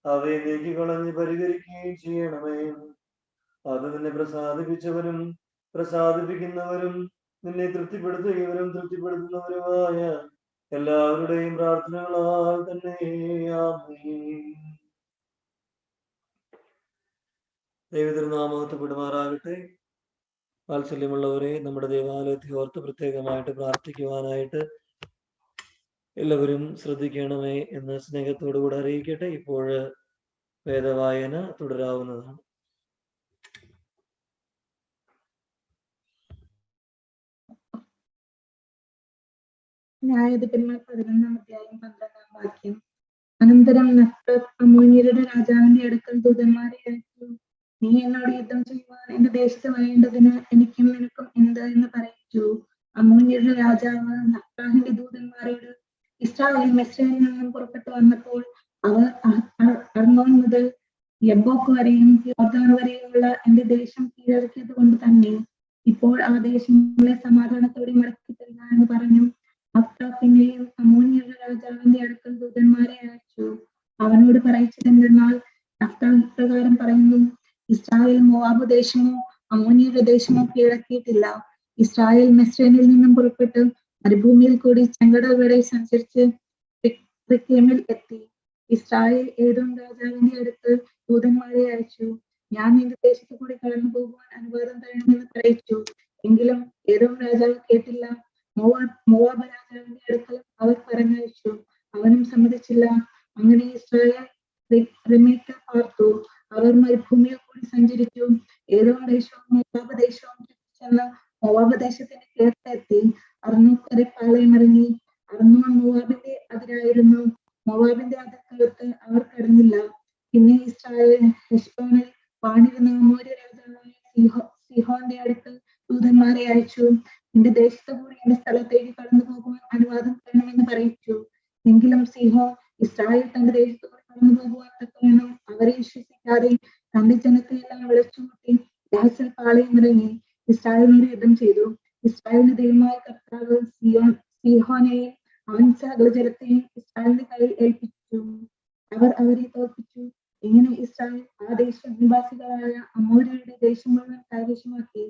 അവയെ നീക്കിക്കളഞ്ഞ് പരിഹരിക്കുകയും ചെയ്യണമേ. അത് നിന്നെ പ്രസാദിപ്പിച്ചവരും പ്രസാദിപ്പിക്കുന്നവരും നിന്നെ തൃപ്തിപ്പെടുത്തുകയും തൃപ്തിപ്പെടുത്തുന്നവരുമായ എല്ലാവരുടെയും പ്രാർത്ഥനകളാൽ തന്നെ. ആമേൻ. ദൈവതിരുനാമത്തിൽപ്പെടുമാറാകട്ടെ. വാത്സല്യമുള്ളവരെ, നമ്മുടെ ദേവാലയത്തെ ഓർത്ത് പ്രത്യേകമായിട്ട് പ്രാർത്ഥിക്കുവാനായിട്ട് എല്ലാവരും ശ്രദ്ധിക്കണമേ എന്ന് സ്നേഹത്തോടുകൂടെ അറിയിക്കട്ടെ. ഇപ്പോൾ വേദവായന തുടരാവുന്നതാണ്. ന്യായാധിപന്മാർ 11-ാം അധ്യായം 12-ാം വാക്യം. അനന്തരം നഫ്താൽ അമ്മോന്യരുടെ രാജാവിന്റെ അടുക്കൽ ദൂതന്മാരെ അയച്ചു. നീ എന്നോട് യുദ്ധം ചെയ്യുവാൻ എന്റെ ദേശത്ത് വരേണ്ടതിന് എനിക്കും നിനക്കും എന്ത് എന്ന് പറയിച്ചു. അമ്മോന്യരുടെ രാജാവ് നഫ്താഹിന്റെ ദൂതന്മാരോട്, ഇസ്രായേൽ മിസ്രയീമിൽ നിന്നും പുറപ്പെട്ടു വന്നപ്പോൾ അവർ അർന്നോൻ മുതൽ യബ്ബോക്ക് വരെയും യോർദാൻ വരെയുമുള്ള എന്റെ ദേശം കീഴടക്കിയത് കൊണ്ട് തന്നെ ഇപ്പോൾ ആ ദേശങ്ങളെ സമാധാനത്തോടെ മടക്കി തരിക എന്ന് പറഞ്ഞു. നഫ്താൽ പിന്നെയും അമ്മോന്യരുടെ രാജാവിന്റെ അടുക്കൽ ദൂതന്മാരെ അയച്ചു. അവനോട് പറയിച്ചതെന്തെന്നാൽ, നഫ്താൽ ഇപ്രകാരം പറയുന്നു, ഇസ്രായേൽ മോവാബ് ദേശമോ അമ്മോന്യരുടെ ദേശമോ കീഴടക്കിയിട്ടില്ല. ഇസ്രായേൽ മിസ്രയീമിൽ നിന്നും പുറപ്പെട്ട് മരുഭൂമിയിൽ കൂടി ചെങ്കടൽ വരെ സഞ്ചരിച്ച് റിക്കേമിൽ എത്തി. ഇസ്രായേൽ ഏദോം രാജാവിന്റെ അടുത്ത് ദൂതന്മാരെ അയച്ചു. ഞാൻ നിന്റെ ദേശത്ത് കൂടി കടന്നു പോകുവാൻ അനുവാദം തരണമെന്ന് പറയിച്ചു. എങ്കിലും ഏദോം രാജാവ് കേട്ടില്ല. മോവാബ് രാജാവിന്റെ അടുക്കൽ അവർ പറഞ്ഞയച്ചു. അവനും സമ്മതിച്ചില്ല. അങ്ങനെ ഇസ്രായേൽ റിമേക്കൽ പാർത്തു. അവർ മരുഭൂമിയിൽ കൂടി സഞ്ചരിച്ചു. ഏദോം ദേശവും മോവാബ് ദേശവും ചെന്ന് മോവാബ് ദേശത്തിന്റെ കിഴക്കെത്തി അർന്നോക്കരെ പാളയമിറങ്ങി. അർന്നോൻ മോവാബിന്റെ അതിരായിരുന്നു. മോവാബിന്റെ അതിർക്കകത്ത് അവർ കടന്നില്ല. പിന്നെ ഇസ്രായേൽ ഹെശ്ബോനിൽ വാണിരുന്ന അമോര്യ രാജാവായ സീഹോന്റെ അടുത്ത് ദൂതന്മാരെ അയച്ചു. നിന്റെ ദേശത്ത് കൂടി എന്റെ സ്ഥലത്തേക്ക് കടന്നു പോകുവാൻ അനുവാദം തരണമെന്ന് പറയിച്ചു. എങ്കിലും സീഹോൻ ഇസ്രായേൽ തന്റെ ദേശത്ത് കൂടി കടന്നു പോകുവാൻ തക്കവണ്ണം അവരെ വിശ്വസിക്കാതെ തന്റെ ജനത്തെ എല്ലാം വിളിച്ചുകൂട്ടി യാസിൽ പാളയമിറങ്ങി ഇസ്രായേലിനോട് യുദ്ധം ചെയ്തു. ഇസ്രായേലിന്റെ ദൈവമായ കർത്താവ് സീഹോനെയും അവൻ സകല ജനത്തെയും ഇസ്രായേലിന്റെ കയ്യിൽ ഏൽപ്പിച്ചു. അവർ അവരെ തോൽപ്പിച്ചു. ഇങ്ങനെ ഇസ്രായേൽ ആ നിവാസികളായ അമോര്യരുടെ ദേശം മുഴുവൻ കൈവശമാക്കി.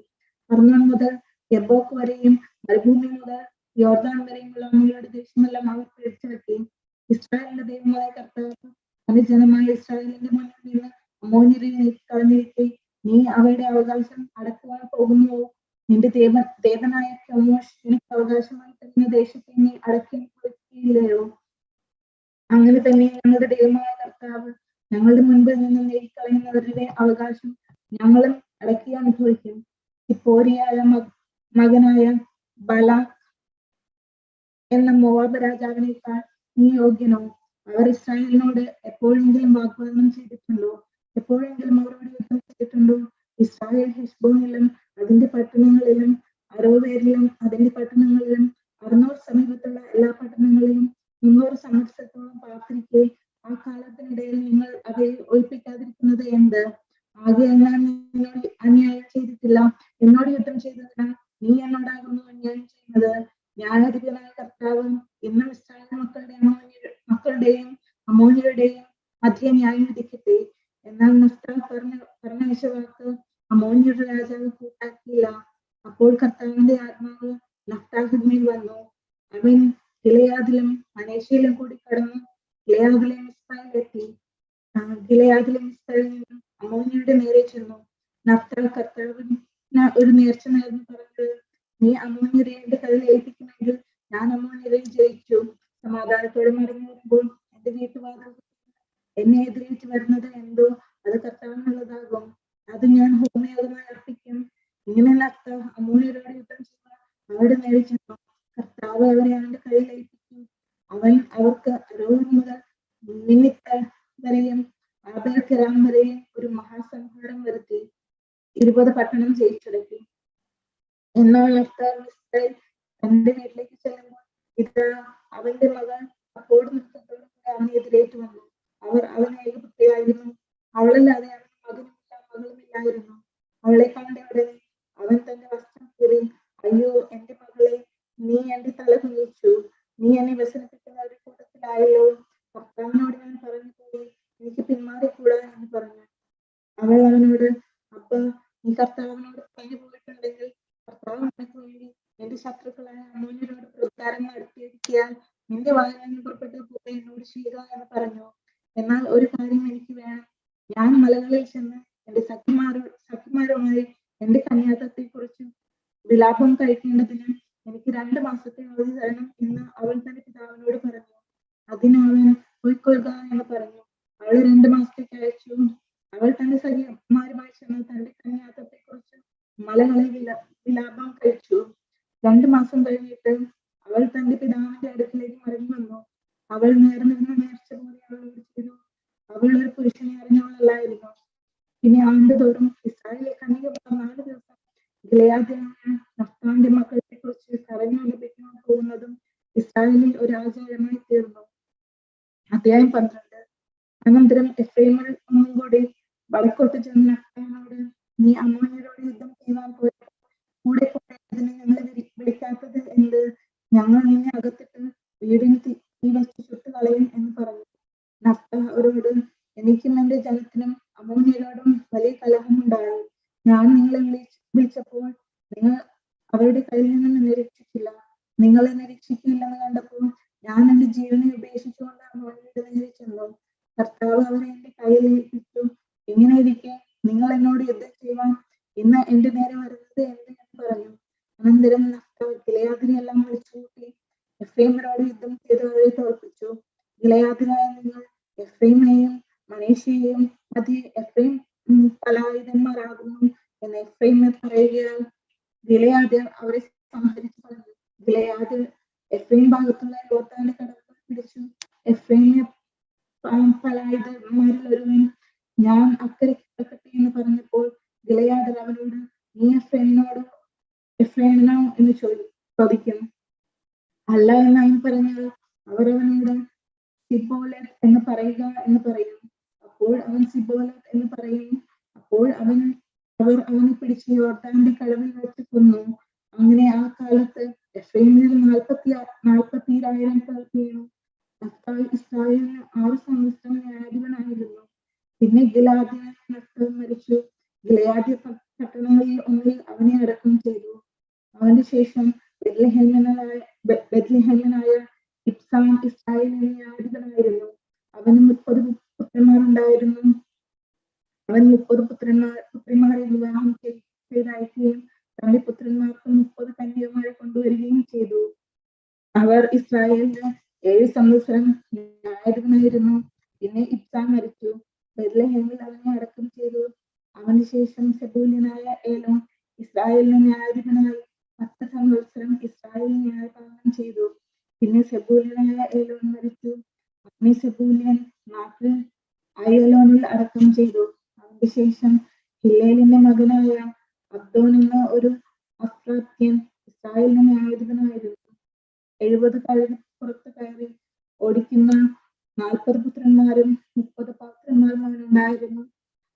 അർന്നോൻ മുതൽ യബ്ബോക്ക് വരെയും മരുഭൂമി മുതൽ യോർദാൻ വരെയുമുള്ള അമോര്യരുടെ ദേശമെല്ലാം അവർ പിടിച്ചടക്കി. ഇസ്രായേലിന്റെ ദൈവമായ കർത്താവ് തന്റെ ജനമായ ഇസ്രായേലിന്റെ മുന്നിൽ നിന്ന് അമോര്യരെ നീക്കിക്കളഞ്ഞിരിക്കെ നീ അവയുടെ അവകാശം അടക്കുവാൻ പോകുന്നുവോ? നിന്റെ ദേവനായ കെമോഷ് നിനക്ക് അവകാശമായി തരുന്ന ദേശത്തെ നീ അടക്കി കൊടുക്കുകയില്ലയോ? അങ്ങനെ തന്നെ ഞങ്ങളുടെ ദൈവമായ കർത്താവ് ഞങ്ങളുടെ മുൻപിൽ നിന്ന് നേടിക്കളയുന്നവരുടെ അവകാശം ഞങ്ങളും അടക്കി അനുഭവിക്കും. സിപ്പോരിയായ മകനായ ബലാക് എന്ന മോവാബ് രാജാവിനേക്കാൾ നീ യോഗ്യനോ? അവർ ഇസ്രായേലിനോട് എപ്പോഴെങ്കിലും വാഗ്ദാനം ചെയ്തിട്ടുണ്ടോ? എപ്പോഴെങ്കിലും അവരോട് യുദ്ധം ചെയ്തിട്ടുണ്ടോ? ഇസ്രായേൽ ഹെശ്ബോനിലും അതിന്റെ പട്ടണങ്ങളിലും അരോവേരിലും അതിന്റെ പട്ടണങ്ങളിലും അർന്നോർ സമീപത്തുള്ള എല്ലാ പട്ടണങ്ങളിലും 300 സംവത്സരത്തോളം പാർത്തിരിക്കെ ആ കാലത്തിനിടയിൽ നിങ്ങൾ അവയെ ഒഴിപ്പിക്കാതിരിക്കുന്നത് എന്ത്? ആകയാൽ ഞാൻ നിന്നോട് അന്യായം ചെയ്തിട്ടില്ല. എന്നോട് യുദ്ധം ചെയ്തതിനാൽ നീ എന്നോടാകുന്നു അന്യായം ചെയ്യുന്നത്. ന്യായാധിപനായ കർത്താവ് ഇന്നും ഇസ്രായേൽ മക്കളുടെയും അമോന്യരുടെയും മധ്യ ന്യായം വിധിക്കട്ടെ. എന്നാൽ നഫ്താൽ പറഞ്ഞയച്ച വാക്ക് അമോന്യരുടെ രാജാവ് കൂട്ടാക്കിയില്ല. അപ്പോൾ കർത്താവിന്റെ ആത്മാവ് നഫ്താഹിന്മേൽ വന്നു. അവൻ ഗിലെയാദിലും മനേശയിലും കൂടി കടന്നു ഗിലെയാദിലെ മിസ്പയിലെത്തി. ഗിലെയാദിലെ മിസ്പയിൽ നിന്നും അമോന്യരുടെ നേരെ ചെന്നു. നഫ്താൽ കർത്താവിന് ഒരു നേർച്ച നേർന്ന് പറഞ്ഞത്, നീ അമോന്യരെ എന്റെ കയ്യിൽ ഏൽപ്പിക്കുമെങ്കിൽ ഞാൻ അമോന്യരെ ജയിച്ചു സമാധാനത്തോടെ മടങ്ങി വരുമ്പോൾ എന്റെ വീട്ടുവാതിൽ എന്നെ എതിരേറ്റ് വരുന്നത് എന്തോ അത് കർത്താവിനുള്ളതാകും. അത് ഞാൻ ഹോമയാഗമായി അർപ്പിക്കും. ഇങ്ങനെ നഫ്താൽ അമോന്യരോട് യുദ്ധം ചെയ്യുക അവരുടെ നേരെ ചെന്നു. കർത്താവ് അവരെ അവന്റെ കയ്യിൽ ഏൽപ്പിച്ചു. അവൻ അവർക്ക് അരോവർ മുതൽ നിമിത്ത വരെയും ആബേൽ കെരാം വരെയും ഒരു മഹാസംഹാരം വരുത്തി 20 പട്ടണം ജയിച്ചടക്കി. എന്നാൽ നഫ്താൽ മിസ്രയീമിൽ തന്റെ വീട്ടിലേക്ക് ചെല്ലുമ്പോൾ ഇതാ അവന്റെ മകൾ അപ്പോഴും നൃത്തത്തോടെ അവനെ എതിരേറ്റ് വന്നു. അവർ അവന് ഏകപുത്രിയായിരുന്നു. അവളല്ലാതെ അവന് മകനുമില്ല മകളുമില്ലായിരുന്നു. അവളെ കണ്ട ഉടനെ അവൻ തന്റെ വസ്ത്രം കീറി, അയ്യോ എന്റെ മകളെ, നീ എന്റെ തല കുനിച്ചു, നീ എന്നെ വ്യസനിപ്പിക്കുന്ന ഒരു കൂട്ടത്തിലായല്ലോ. കർത്താവിനോട് ഞാൻ പറഞ്ഞു പോയി, എനിക്ക് പിന്മാറിക്കൂടാ എന്ന് പറഞ്ഞു. അവൾ അവനോട്, അപ്പ എന്റെ ശത്രുക്കളായ അമ്മോന്യരോട് പ്രതികാരം നടത്തിയിരിക്കാൻ നിന്റെ വായിൽ നിന്ന് പുറപ്പെട്ട പോലെ എന്നോട് ചെയ്യുക എന്ന് പറഞ്ഞു. എന്നാൽ ഒരു കാര്യം എനിക്ക് വേണം, ഞാൻ മലകളിൽ ചെന്ന് എന്റെ സഖിമാരുമായി എന്റെ കന്യാത്തത്തെ കുറിച്ച് വിലാപം കഴിക്കേണ്ടതിന് എനിക്ക് 2 മാസത്തെ അവധി തരണം എന്ന് അവൾ തന്റെ പിതാവിനോട് പറഞ്ഞു. അതിന് അവൻ പോയിക്കൊള്ളുക എന്ന് പറഞ്ഞു. അവൾ 2 മാസത്തേക്ക് അയച്ചു. അവൾ തന്റെ സഖിമാരുമായി ചെന്ന് തന്റെ കന്യാത്തത്തെ കുറിച്ച് മലകളിൽ വിലാപം കഴിച്ചു. 2 മാസം കഴിഞ്ഞിട്ട് അവൾ തന്റെ പിതാവിന്റെ അടുക്കിലേക്ക് മടങ്ങി വന്നു. അവൾ നേർന്നിരുന്ന നേർച്ച പോലെ അവളോട് ചെയ്തു. അവൾ ഒരു പുരുഷനെ അറിഞ്ഞവളല്ലായിരുന്നു. പിന്നെ ആണ്ടുതോറും ഇസ്രായേലിലെ കന്യക 4 ദിവസം ഗിലെയാദ്യനായ നഫ്താലിന്റെ മക്കളെ കുറിച്ച് കരഞ്ഞു ലഭിക്കാൻ പോകുന്നതും ഇസ്രായേലിൽ ഒരു ആചാരമായി തീർന്നു. അധ്യായം 12. അനന്തരം എഫ്രൈമിൽ ഒന്നും കൂടി വടക്കോട്ട് ചെന്ന് നഫ്താലിനോട്, നീ അമ്മോന്യരോട് യുദ്ധം ചെയ്യുവാൻ പോയപ്പോൾ കൂടെ പോയതിന് ഞങ്ങളെ വിളിക്കാത്തത് എന്ത്? ഞങ്ങൾ നിന്നെ അകത്തിട്ട് വീടിന് തീ വെച്ച് ചുട്ടുകളയും എന്ന് പറഞ്ഞു. നഫ്താൽ അവരോട്, എനിക്കും എന്റെ ജനത്തിനും അമ്മോന്യരോടും വലിയ കലഹമുണ്ടായി. ഞാൻ നിങ്ങളെ വിളിച്ചപ്പോൾ നിങ്ങൾ അവരുടെ കയ്യിൽ നിന്ന് എന്നെ രക്ഷിച്ചില്ല. നിങ്ങൾ എന്നെ രക്ഷിക്കില്ലെന്ന് കണ്ടപ്പോൾ ഞാൻ എന്റെ ജീവനെ ഉപേക്ഷിച്ചുകൊണ്ട് അമ്മോന്യരുടെ നേരെ ചെന്നു. കർത്താവ് അവരെ എന്റെ കയ്യിൽ ഏൽപ്പിച്ചു. ഇങ്ങനെ ഇരിക്കെ നിങ്ങൾ എന്നോട് യുദ്ധം ചെയ്യുവാൻ ഇന്ന് എന്റെ നേരെ വരുന്നത് എന്ത് എന്ന് പറഞ്ഞു. അനന്തരം നഫ്താൽ ഗിലെയാദിനെയെല്ലാം വിളിച്ചുകൂട്ടി എഫ്രൈമിനോട് യുദ്ധം ചെയ്ത് അവരെ തോൽപ്പിച്ചു. ഗിലെയാദിനായ നിങ്ങൾ എഫ്രൈമിനെയും മനേശയെയും മതി എഫ്രൈം പലായുധന്മാരാകുന്നു എന്ന് എഫ്രൈമിൽ പറയുകയാൽ ഗിലെയാദ് അവരെ സംഹരിച്ചു കളഞ്ഞു. ഗിലെയാദ് എഫ്രൈം ഭാഗത്തുള്ള യോർദാന്റെ കടൽക്കൽ പിടിച്ചു. എഫ്രൈമിലെ പലായുധന്മാരിൽ ഒരുവൻ, ഞാൻ അക്കരയ്ക്ക് കിടക്കട്ടെ എന്ന് പറഞ്ഞപ്പോൾ ഗിലെയാദ് അവനോട്, നീ എഫ്രൈമിനോ എന്ന് ചോദിക്കും. അല്ല എന്ന് അവൻ പറഞ്ഞാൽ അവർ അവനോട് സിബോലത്ത് എന്ന് പറയുക എന്ന് പറയും. അപ്പോൾ അവൻ സിബോലത്ത് എന്ന് പറയും. അപ്പോൾ അവർ അവനെ പിടിച്ച് യോർദാന്റെ കടവിൽ വെച്ച് കൊന്നു. അങ്ങനെ ആ കാലത്ത് എഫ്രൈമിൽ 40,000 പേർ വീണു. നഫ്താൽ ഇസ്രായേലിന് 6 സംവത്സരം ന്യായാധിപനായിരുന്നു. പിന്നെ ഗിലെയാദിനായ നഫ്താൽ മരിച്ചു. ഗിലെയാദ്യ പട്ടണങ്ങളിൽ ഒന്നിൽ അവനെ അടക്കം ചെയ്തു. അവന്റെ ശേഷം ബെത്ലഹേമ്യനായ ഇബ്സാൻ ഇസ്രായേലിന് ന്യായാധിപനായിരുന്നു. അവന് 30 പുത്രന്മാരുണ്ടായിരുന്നു. അവൻ 30 പുത്രിമാരെ വിവാഹം ചെയ്തയക്കുകയും തന്റെ പുത്രന്മാർക്ക് 30 കന്യകമാരെ കൊണ്ടുവരികയും ചെയ്തു. അവർ ഇസ്രായേലിന് 7 സംവത്സരം ന്യായാധിപനായിരുന്നു. പിന്നെ ഇബ്സാൻ മരിച്ചു. ബെത്ലഹേമിൽ അവനെ അടക്കം ചെയ്തു. അവന് ശേഷം സെബൂല്യനായ ഏലോൻ ഇസ്രായേലിന് ന്യായാധിപനായി 10 സംവത്സരം ഇസ്രായേലിന് ന്യായപാലനം ചെയ്തു. പിന്നെ സെബൂല്യനായ ഏലോൻ മരിച്ചു. അവനെ സെബൂല്യൻ നാട്ടിൽ അയ്യലോനിൽ അടക്കം ചെയ്തു. അവന്റെ ശേഷം ഹില്ലേലിന്റെ മകനായ അബ്ദോൻ എന്ന ഒരു അഫ്രാത്യൻ ഇസ്രായേലിന് ന്യായാധിപനായിരുന്നു. 70 കഴുത പുറത്ത് കയറി ഓടിക്കുന്ന 40 പുത്രന്മാരും 30 പൗത്രന്മാരും അവനുണ്ടായിരുന്നു.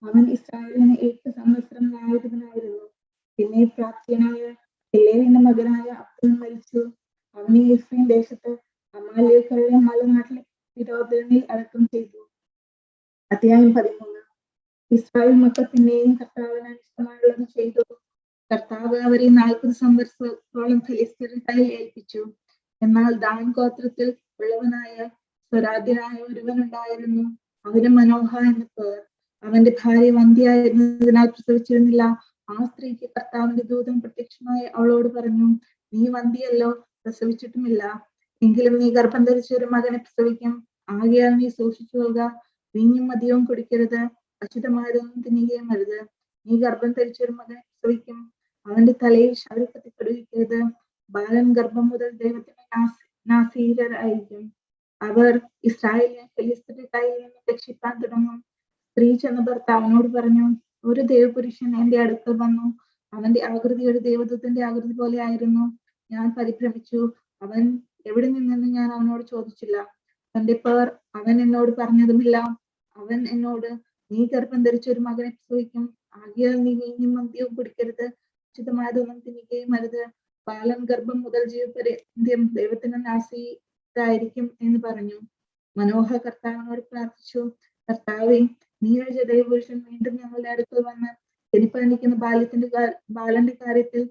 അവൻ ഇസ്രായേലിന് 8 സംവത്സരം ന്യായാധിപനായിരുന്നു. പിന്നെ പ്രാപ്തിയനായ ഹില്ലേലിന്റെ മകനായ അബ്ദോൻ മരിച്ചു. അവനെ എഫ്രൈം ദേശത്ത് അമാലേക്കരുടെ മലനാട്ടിലെ പിരോദനിൽ അടക്കം ചെയ്തു. അധ്യായം 13. ഇസ്രായേൽ മക്കൾ പിന്നെയും കർത്താവിന് അനിഷ്ടമായുള്ളത് ചെയ്തു. കർത്താവ് അവരെ 40 സംവത്സരത്തോളം ഫെലിസ്ത്യരുടെ കയ്യിൽ ഏൽപ്പിച്ചു. എന്നാൽ ദാൻ ഗോത്രത്തിൽ ഉള്ളവനായ സ്വരാധ്യനായ ഒരുവനുണ്ടായിരുന്നു. അവന് മനോഹ എന്ന് പേർ. അവന്റെ ഭാര്യ വന്ധ്യയായിരുന്നതിനാൽ പ്രസവിച്ചിരുന്നില്ല. ആ സ്ത്രീക്ക് കർത്താവിന്റെ ദൂതൻ പ്രത്യക്ഷമായി അവളോട് പറഞ്ഞു, നീ വന്ധ്യയല്ലോ, പ്രസവിച്ചിട്ടുമില്ല. എങ്കിലും നീ ഗർഭം ധരിച്ച ഒരു മകനെ പ്രസവിക്കും. ആകയാൽ നീ സൂക്ഷിച്ചു കൊള്ളുക. വീഞ്ഞും മദ്യവും കുടിക്കരുത്, അശുദ്ധമായതൊന്നും തിന്നുകയും അരുത്. നീ ഗർഭം ധരിച്ച ഒരു മകനെ പ്രസവിക്കും. അവന്റെ തലയിൽ ശൗര്യക്കത്തി കടുവിക്കരുത്. ബാലൻ ഗർഭം മുതൽ ദൈവത്തിന്റെ നാസീരരായിരിക്കും. അവർ ഇസ്രായേലിനെ ഫെലിസ്ത്യരുടെ കയ്യിൽ നിന്ന് രക്ഷിക്കാൻ തുടങ്ങും. സ്ത്രീ ചെന്ന ഭർത്താവിനോട് പറഞ്ഞു, ഒരു ദേവപുരുഷൻ എന്റെ അടുക്കൽ വന്നു. അവന്റെ ആകൃതി ഒരു ദേവദൂതന്റെ ആകൃതി പോലെ ആയിരുന്നു. ഞാൻ പരിഭ്രമിച്ചു. അവൻ എവിടെ നിന്നെന്ന് ഞാൻ അവനോട് ചോദിച്ചില്ല. തന്റെ പേർ അവൻ എന്നോട് പറഞ്ഞതുമില്ല. അവൻ എന്നോട്, നീ ഗർഭം ധരിച്ച ഒരു മകനെ പ്രസവിക്കും. ആകയാൽ നീ വീഞ്ഞും മദ്യവും കുടിക്കരുത്, ഉചിതമായതൊന്നും തിന്നുകയും അരുത്. ബാലൻ ഗർഭം മുതൽ ജീവപര്യന്തം ദൈവത്തിന്റെ നാസീരായിരിക്കും എന്ന് പറഞ്ഞു. മനോഹ കർത്താവിനോട് പ്രാർത്ഥിച്ചു, കർത്താവേ, നീ അയച്ച ദൈവപുരുഷൻ വീണ്ടും ഞങ്ങളുടെ അടുക്കൽ വന്ന് ജനിപ്പാനിരിക്കുന്ന ബാലന്റെ കാര്യത്തിൽ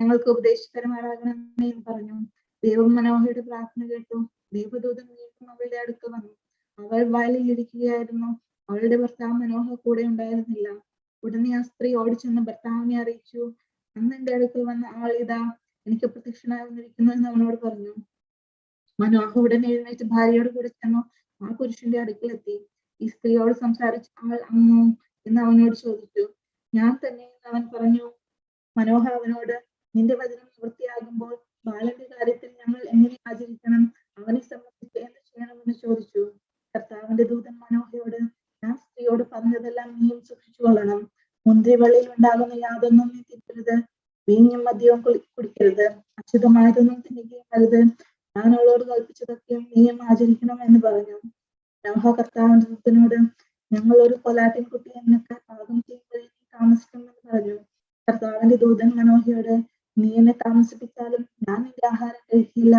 ഞങ്ങൾക്ക് ഉപദേശകരമാരാകണമേ എന്ന് പറഞ്ഞു. ദൈവം മനോഹയുടെ പ്രാർത്ഥന കേട്ടു. ദൈവദൂതൻ വീണ്ടും അവളുടെ അടുത്ത് വന്നു. അവൾ വയലിൽ ഇരിക്കുകയായിരുന്നു. അവളുടെ ഭർത്താവ് മനോഹ കൂടെ ഉണ്ടായിരുന്നില്ല. ഉടനെ ആ സ്ത്രീ ഓടിച്ചെന്ന് ഭർത്താവിനെ അറിയിച്ചു. അന്ന് എന്റെ അടുക്കൽ വന്ന ആൾ ഇതാ എനിക്ക് പ്രത്യക്ഷനായി വന്നിരിക്കുന്നു എന്ന് അവനോട് പറഞ്ഞു. മനോഹ ഉടനെ എഴുന്നേറ്റ് ഭാര്യയോട് കൂടെ ചെന്നു ആ പുരുഷന്റെ അടുക്കലെത്തി. ഈ സ്ത്രീയോട് സംസാരിച്ച ആൾ അങ്ങോ എന്ന് അവനോട് ചോദിച്ചു. ഞാൻ തന്നെ എന്ന് അവൻ പറഞ്ഞു. മനോഹ അവനോട്, നിന്റെ വചനം നിവൃത്തിയാകുമ്പോൾ ബാലന്റെ കാര്യത്തിൽ ഞങ്ങൾ എങ്ങനെ ആചരിക്കണം? അവനെ സംബന്ധിച്ച് എന്ത് ചെയ്യണമെന്ന് ചോദിച്ചു. കർത്താവിന്റെ ദൂതൻ മനോഹയോട്, ഞാൻ സ്ത്രീയോട് പറഞ്ഞതെല്ലാം നീയും സൂക്ഷിച്ചു കൊള്ളണം. മുന്തിരിവള്ളിയിൽ ഉണ്ടാകുന്ന യാതൊന്നും നീ തിന്നരുത്. വീഞ്ഞും മദ്യവും കുടിക്കരുത്. അശുദ്ധമായതൊന്നും തിന്നുകയും അരുത്. ഞാൻ അവളോട് കൽപ്പിച്ചതൊക്കെയും നീയും ആചരിക്കണം എന്ന് പറഞ്ഞു. മനോഹ കർത്താവിന്റെ ദൂതനോട്, ഞങ്ങൾ ഒരു കൊലാട്ടിൻ കുട്ടിയെ നിനക്ക് പാകം ചെയ്യുമ്പോൾ താമസിക്കുമെന്ന് പറഞ്ഞു. കർത്താവിന്റെ ദൂതൻ മനോഹയോട്, നീ എന്നെ താമസിപ്പിച്ചാലും ഞാൻ നിന്റെ ആഹാരം കഴിക്കില്ല.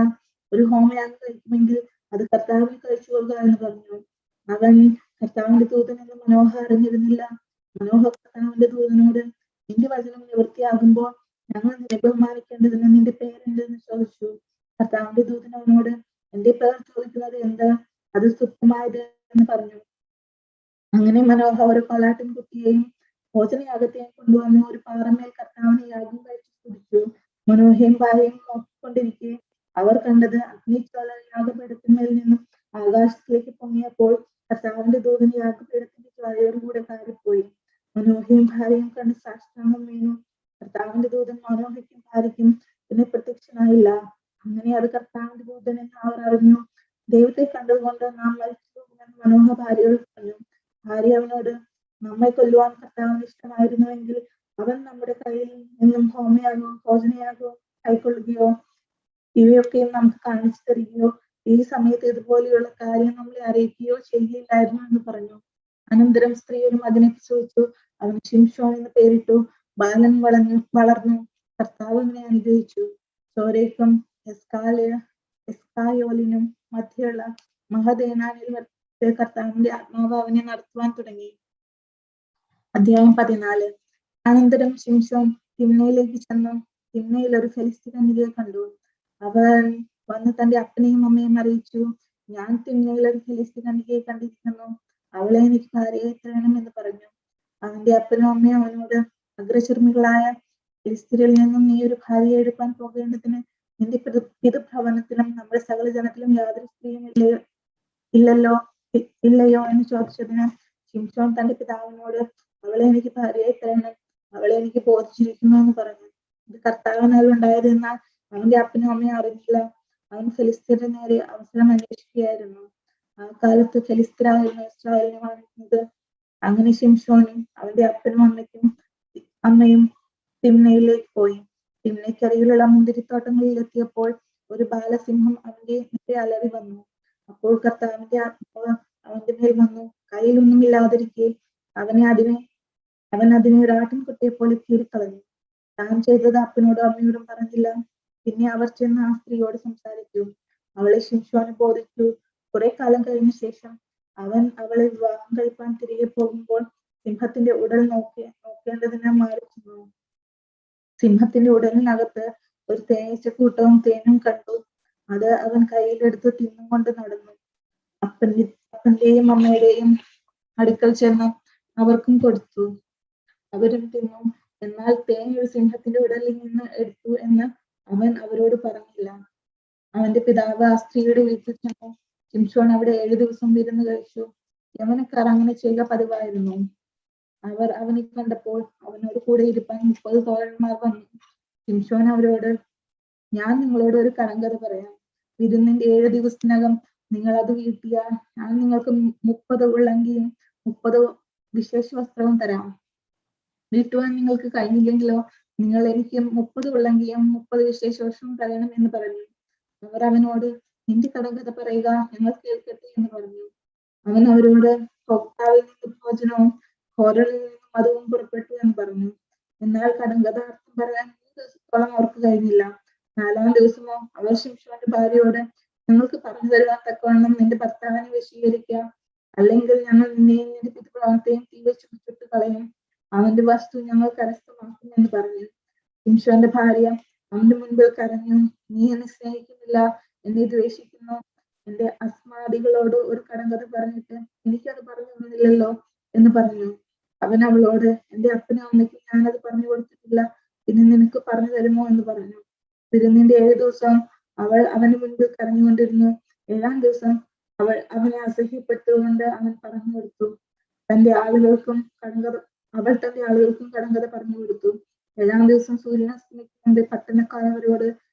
ഒരു ഹോമയാഗം കഴിക്കുമെങ്കിൽ അത് കർത്താവിന് കഴിച്ചു കൊള്ളുക എന്ന് പറഞ്ഞു. അവൻ കർത്താവിന്റെ ദൂതൻ എന്ന് മനോഹ അറിഞ്ഞിരുന്നില്ല. മനോഹ കർത്താവിന്റെ ദൂതനോട്, നിന്റെ വചനം നിവൃത്തിയാകുമ്പോൾ ഞങ്ങൾ നിന്നെ ബഹുമാനിക്കേണ്ടതിന് നിന്റെ പേരെന്തെന്ന് ചോദിച്ചു. കർത്താവിന്റെ ദൂതൻ അവനോട്, എന്റെ പേർ ചോദിക്കുന്നത് എന്താ? അത് സുഖമായത് എന്ന് പറഞ്ഞു. അങ്ങനെ മനോഹ ഒരു കൊലാട്ടിൻ കുട്ടിയെയും ഭോജനയാഗത്തെയും കൊണ്ടുവന്ന് ഒരു പാറമേൽ കർത്താവിനെ യാഗം കഴിച്ചു കുടിച്ചു. മനോഹയും ഭാര്യയും നോക്കിക്കൊണ്ടിരിക്കെ അവർ കണ്ടത് അഗ്നിജ്വാല യാഗപീഠത്തിന്മേൽ നിന്നും ആകാശത്തിലേക്ക് പൊങ്ങിയപ്പോൾ കർത്താവിന്റെ ദൂതൻ യാഗപീഠത്തിന്റെ ജ്വാലയോടുകൂടെ കയറിപ്പോയി. മനോഹയും ഭാര്യയും കണ്ട് സാഷ്ടാംഗം വീണു. കർത്താവിന്റെ ദൂതൻ മനോഹയ്ക്കും ഭാര്യയ്ക്കും പിന്നെ പ്രത്യക്ഷനായില്ല. അങ്ങനെ അത് കർത്താവിന്റെ ദൂതൻ എന്ന് അവർ അറിഞ്ഞു. ദൈവത്തെ കണ്ടതുകൊണ്ട് നാം മരിച്ചു പോകുമെന്ന് മനോഹ ഭാര്യയോട് പറഞ്ഞു. ഭാര്യ അവനോട്, നമ്മെ കൊല്ലുവാൻ കർത്താവിന് ഇഷ്ടമായിരുന്നുവെങ്കിൽ അവൻ നമ്മുടെ കയ്യിൽ നിന്നും ഹോമയാകോ ഭോജനയാകോ കൈക്കൊള്ളുകയോ ഇവയൊക്കെയും നമുക്ക് കാണിച്ചു തരികയോ ഈ സമയത്ത് ഇതുപോലെയുള്ള കാര്യം നമ്മളെ അറിയിക്കുകയോ ചെയ്യുകയില്ലായിരുന്നു എന്ന് പറഞ്ഞു. അനന്തരം സ്ത്രീ ഒരു മകനെ പ്രസവിച്ചു. അവന് ശിംശോൻ എന്ന് പേരിട്ടു. ബാലൻ വളർന്നു. കർത്താവ് അവനെ അനുഗ്രഹിച്ചു. സോരേക്കും എസ്കായോലിനും മധ്യയുള്ള മഹദേനാനിൽ കർത്താവിന്റെ ആത്മാവ് അവനെ നടത്തുവാൻ തുടങ്ങി. അധ്യായം 14. അനന്തരം ശിംശോൻ തിമ്നയിലേക്ക് ചെന്നു. തിമ്നയിൽ ഒരു ഫെലിസ്ത്യ കന്യകയെ കണ്ടു. അവൻ വന്ന് തന്റെ അപ്പനെയും അമ്മയും അറിയിച്ചു. ഞാൻ തിമ്നയിൽ ഒരു ഫെലിസ്ത്യ കന്യകയെ കണ്ടിരിക്കുന്നു. അവളെ എനിക്ക് ഭാര്യയെ തരണമെന്ന് പറഞ്ഞു. അവന്റെ അപ്പനും അമ്മയും അവനോട്, അഗ്രചർമ്മികളായ ഫെലിസ്ത്യരിൽ നിന്നും നീ ഒരു ഭാര്യയെ എടുക്കാൻ പോകേണ്ടതിന് നിന്റെ പിതൃഭവനത്തിലും നമ്മുടെ സകല ജനത്തിലും യാതൊരു സ്ത്രീയും ഇല്ലയോ എന്ന് ചോദിച്ചതിന് ശിംശോൻ തന്റെ പിതാവിനോട്, അവളെ എനിക്ക് ഭാര്യയായി തരണം, അവളെ എനിക്ക് ബോധിച്ചിരിക്കുന്നു എന്ന് പറഞ്ഞു. ഇത് കർത്താവിനാൽ ഉണ്ടായതെന്നാൽ അവന്റെ അപ്പനും അമ്മയും അറിഞ്ഞില്ല. അവൻ ഫെലിസ്ത്യരുടെ നേരെ അവസരം അന്വേഷിക്കുകയായിരുന്നു. ആ കാലത്ത് ഫെലിസ്ത്യരായിരുന്നു ഇസ്രായേലിനെ വാഴുന്നത്. അങ്ങനെ ശിംശോനും അവന്റെ അപ്പനും അമ്മയും തിമ്നയിലേക്ക് പോയി. തിമ്നയ്ക്കരികിലുള്ള മുന്തിരിത്തോട്ടങ്ങളിൽ എത്തിയപ്പോൾ ഒരു ബാലസിംഹം അവന്റെ നേരെ അലറി വന്നു. അപ്പോൾ കർത്താവിന്റെ ആത്മാവ് അവന്റെ മേൽ വന്നു. കയ്യിലൊന്നും ഇല്ലാതിരിക്കെ അവൻ അതിനെ ഒരു ആട്ടിൻകുട്ടിയെ പോലെ കീറിക്കളഞ്ഞു. താൻ ചെയ്തത് അപ്പനോടും അമ്മയോടും പറഞ്ഞില്ല. പിന്നെ അവർ ചെന്ന് ആ സ്ത്രീയോട് സംസാരിച്ചു. അവളെ ശിംശോന് ബോധിച്ചു. കുറെ കാലം കഴിഞ്ഞ ശേഷം അവൻ അവളെ വിവാഹം കഴിപ്പാൻ തിരികെ പോകുമ്പോൾ സിംഹത്തിന്റെ ഉടൽ നോക്കേണ്ടതിന് മാറി ചെന്നു. സിംഹത്തിന്റെ ഉടലിനകത്ത് ഒരു തേനീച്ചക്കൂട്ടവും തേനും കണ്ടു. അത് അവൻ കയ്യിലെടുത്ത് തിന്നുകൊണ്ട് നടന്നു. അപ്പന്റെയും അമ്മയുടെയും അടുക്കൽ ചെന്ന് അവർക്കും കൊടുത്തു. അവരും തിന്നു. എന്നാൽ തേൻ ഒരു സിംഹത്തിന്റെ ഉടലിൽ നിന്ന് എടുത്തു എന്ന് അവൻ അവരോട് പറഞ്ഞില്ല. അവന്റെ പിതാവ് ആ സ്ത്രീയുടെ വീട്ടിൽ ചെന്നു. ശിംശോൻ അവിടെ 7 ദിവസം വിരുന്ന് കഴിച്ചു. യവനക്കാർ അങ്ങനെ ചെയ്യുക പതിവായിരുന്നു. അവർ അവനെ കണ്ടപ്പോൾ അവനോട് കൂടെ ഇരുപ്പാൻ 30 തോഴന്മാർ വന്നു. ശിംശോൻ അവരോട്, ഞാൻ നിങ്ങളോട് ഒരു കടങ്കഥ പറയാം. വിരുന്നിന്റെ 7 ദിവസത്തിനകം നിങ്ങൾ അത് വീട്ടിയാൽ ഞാൻ നിങ്ങൾക്ക് 30 ഉള്ളങ്കിയും 30 വിശേഷ വസ്ത്രവും തരാം. വീട്ടുവാൻ നിങ്ങൾക്ക് കഴിഞ്ഞില്ലെങ്കിലോ നിങ്ങൾ എനിക്ക് 30 ഉള്ളങ്കിയും 30 വിശേഷ വസ്ത്രവും തരണം എന്ന് പറഞ്ഞു. അവർ അവനോട്, നിന്റെ കടങ്കഥ പറയുക, ഞങ്ങൾ കേൾക്കട്ടെ എന്ന് പറഞ്ഞു. അവൻ അവരോട്, കൊക്താവിൽ നിന്ന് ഭോജനവും ഹോരളിൽ നിന്നും മധുവും പുറപ്പെട്ടു എന്ന് പറഞ്ഞു. എന്നാൽ കടങ്കഥ അർത്ഥം പറയാൻ 3 ദിവസത്തോളം അവർക്ക് കഴിഞ്ഞില്ല. 4-ാം ദിവസമോ അവർ ശിംശോന്റെ ഭാര്യയോട്, ഞങ്ങൾക്ക് പറഞ്ഞു തരുവാൻ തക്കവണ്ണം നിന്റെ ഭർത്താവിനെ വശീകരിക്കാം, അല്ലെങ്കിൽ ഞങ്ങൾ നിന്നെയും നിന്റെ പിതൃഭവനത്തെയും തീ വെച്ച് ചുട്ട് കളയും. അവന്റെ വസ്തു ഞങ്ങൾ കരസ്ഥമാക്കും എന്ന് പറഞ്ഞു. ശിംശോന്റെ ഭാര്യ അവന്റെ മുൻപിൽ കരഞ്ഞു, നീ എന്നെ സ്നേഹിക്കുന്നില്ല, എന്നെ ദ്വേഷിക്കുന്നു. എന്റെ അസ്മാദികളോട് ഒരു കടങ്കഥ പറഞ്ഞിട്ട് എനിക്കത് പറഞ്ഞു തന്നില്ലല്ലോ എന്ന് പറഞ്ഞു. അവൻ അവളോട്, എന്റെ അപ്പനും അമ്മയ്ക്കും ഞാനത് പറഞ്ഞു കൊടുത്തിട്ടില്ല, പിന്നെ നിനക്ക് പറഞ്ഞു തരുമോ എന്ന് പറഞ്ഞു. വിരുന്നിന്റെ 7 ദിവസം അവൾ അവന് മുൻപിൽ കരഞ്ഞുകൊണ്ടിരുന്നു. 7-ാം ദിവസം അവൾ അവനെ അസഹ്യപ്പെട്ടുകൊണ്ട് അവൻ പറഞ്ഞു കൊടുത്തു. അവൾ തന്റെ ആളുകൾക്കും കടങ്കഥ പറഞ്ഞു കൊടുത്തു. 7-ാം ദിവസം സൂര്യൻ അസ്തമിക്കുമ്പോൾ പട്ടണക്കാർ അവരോട്,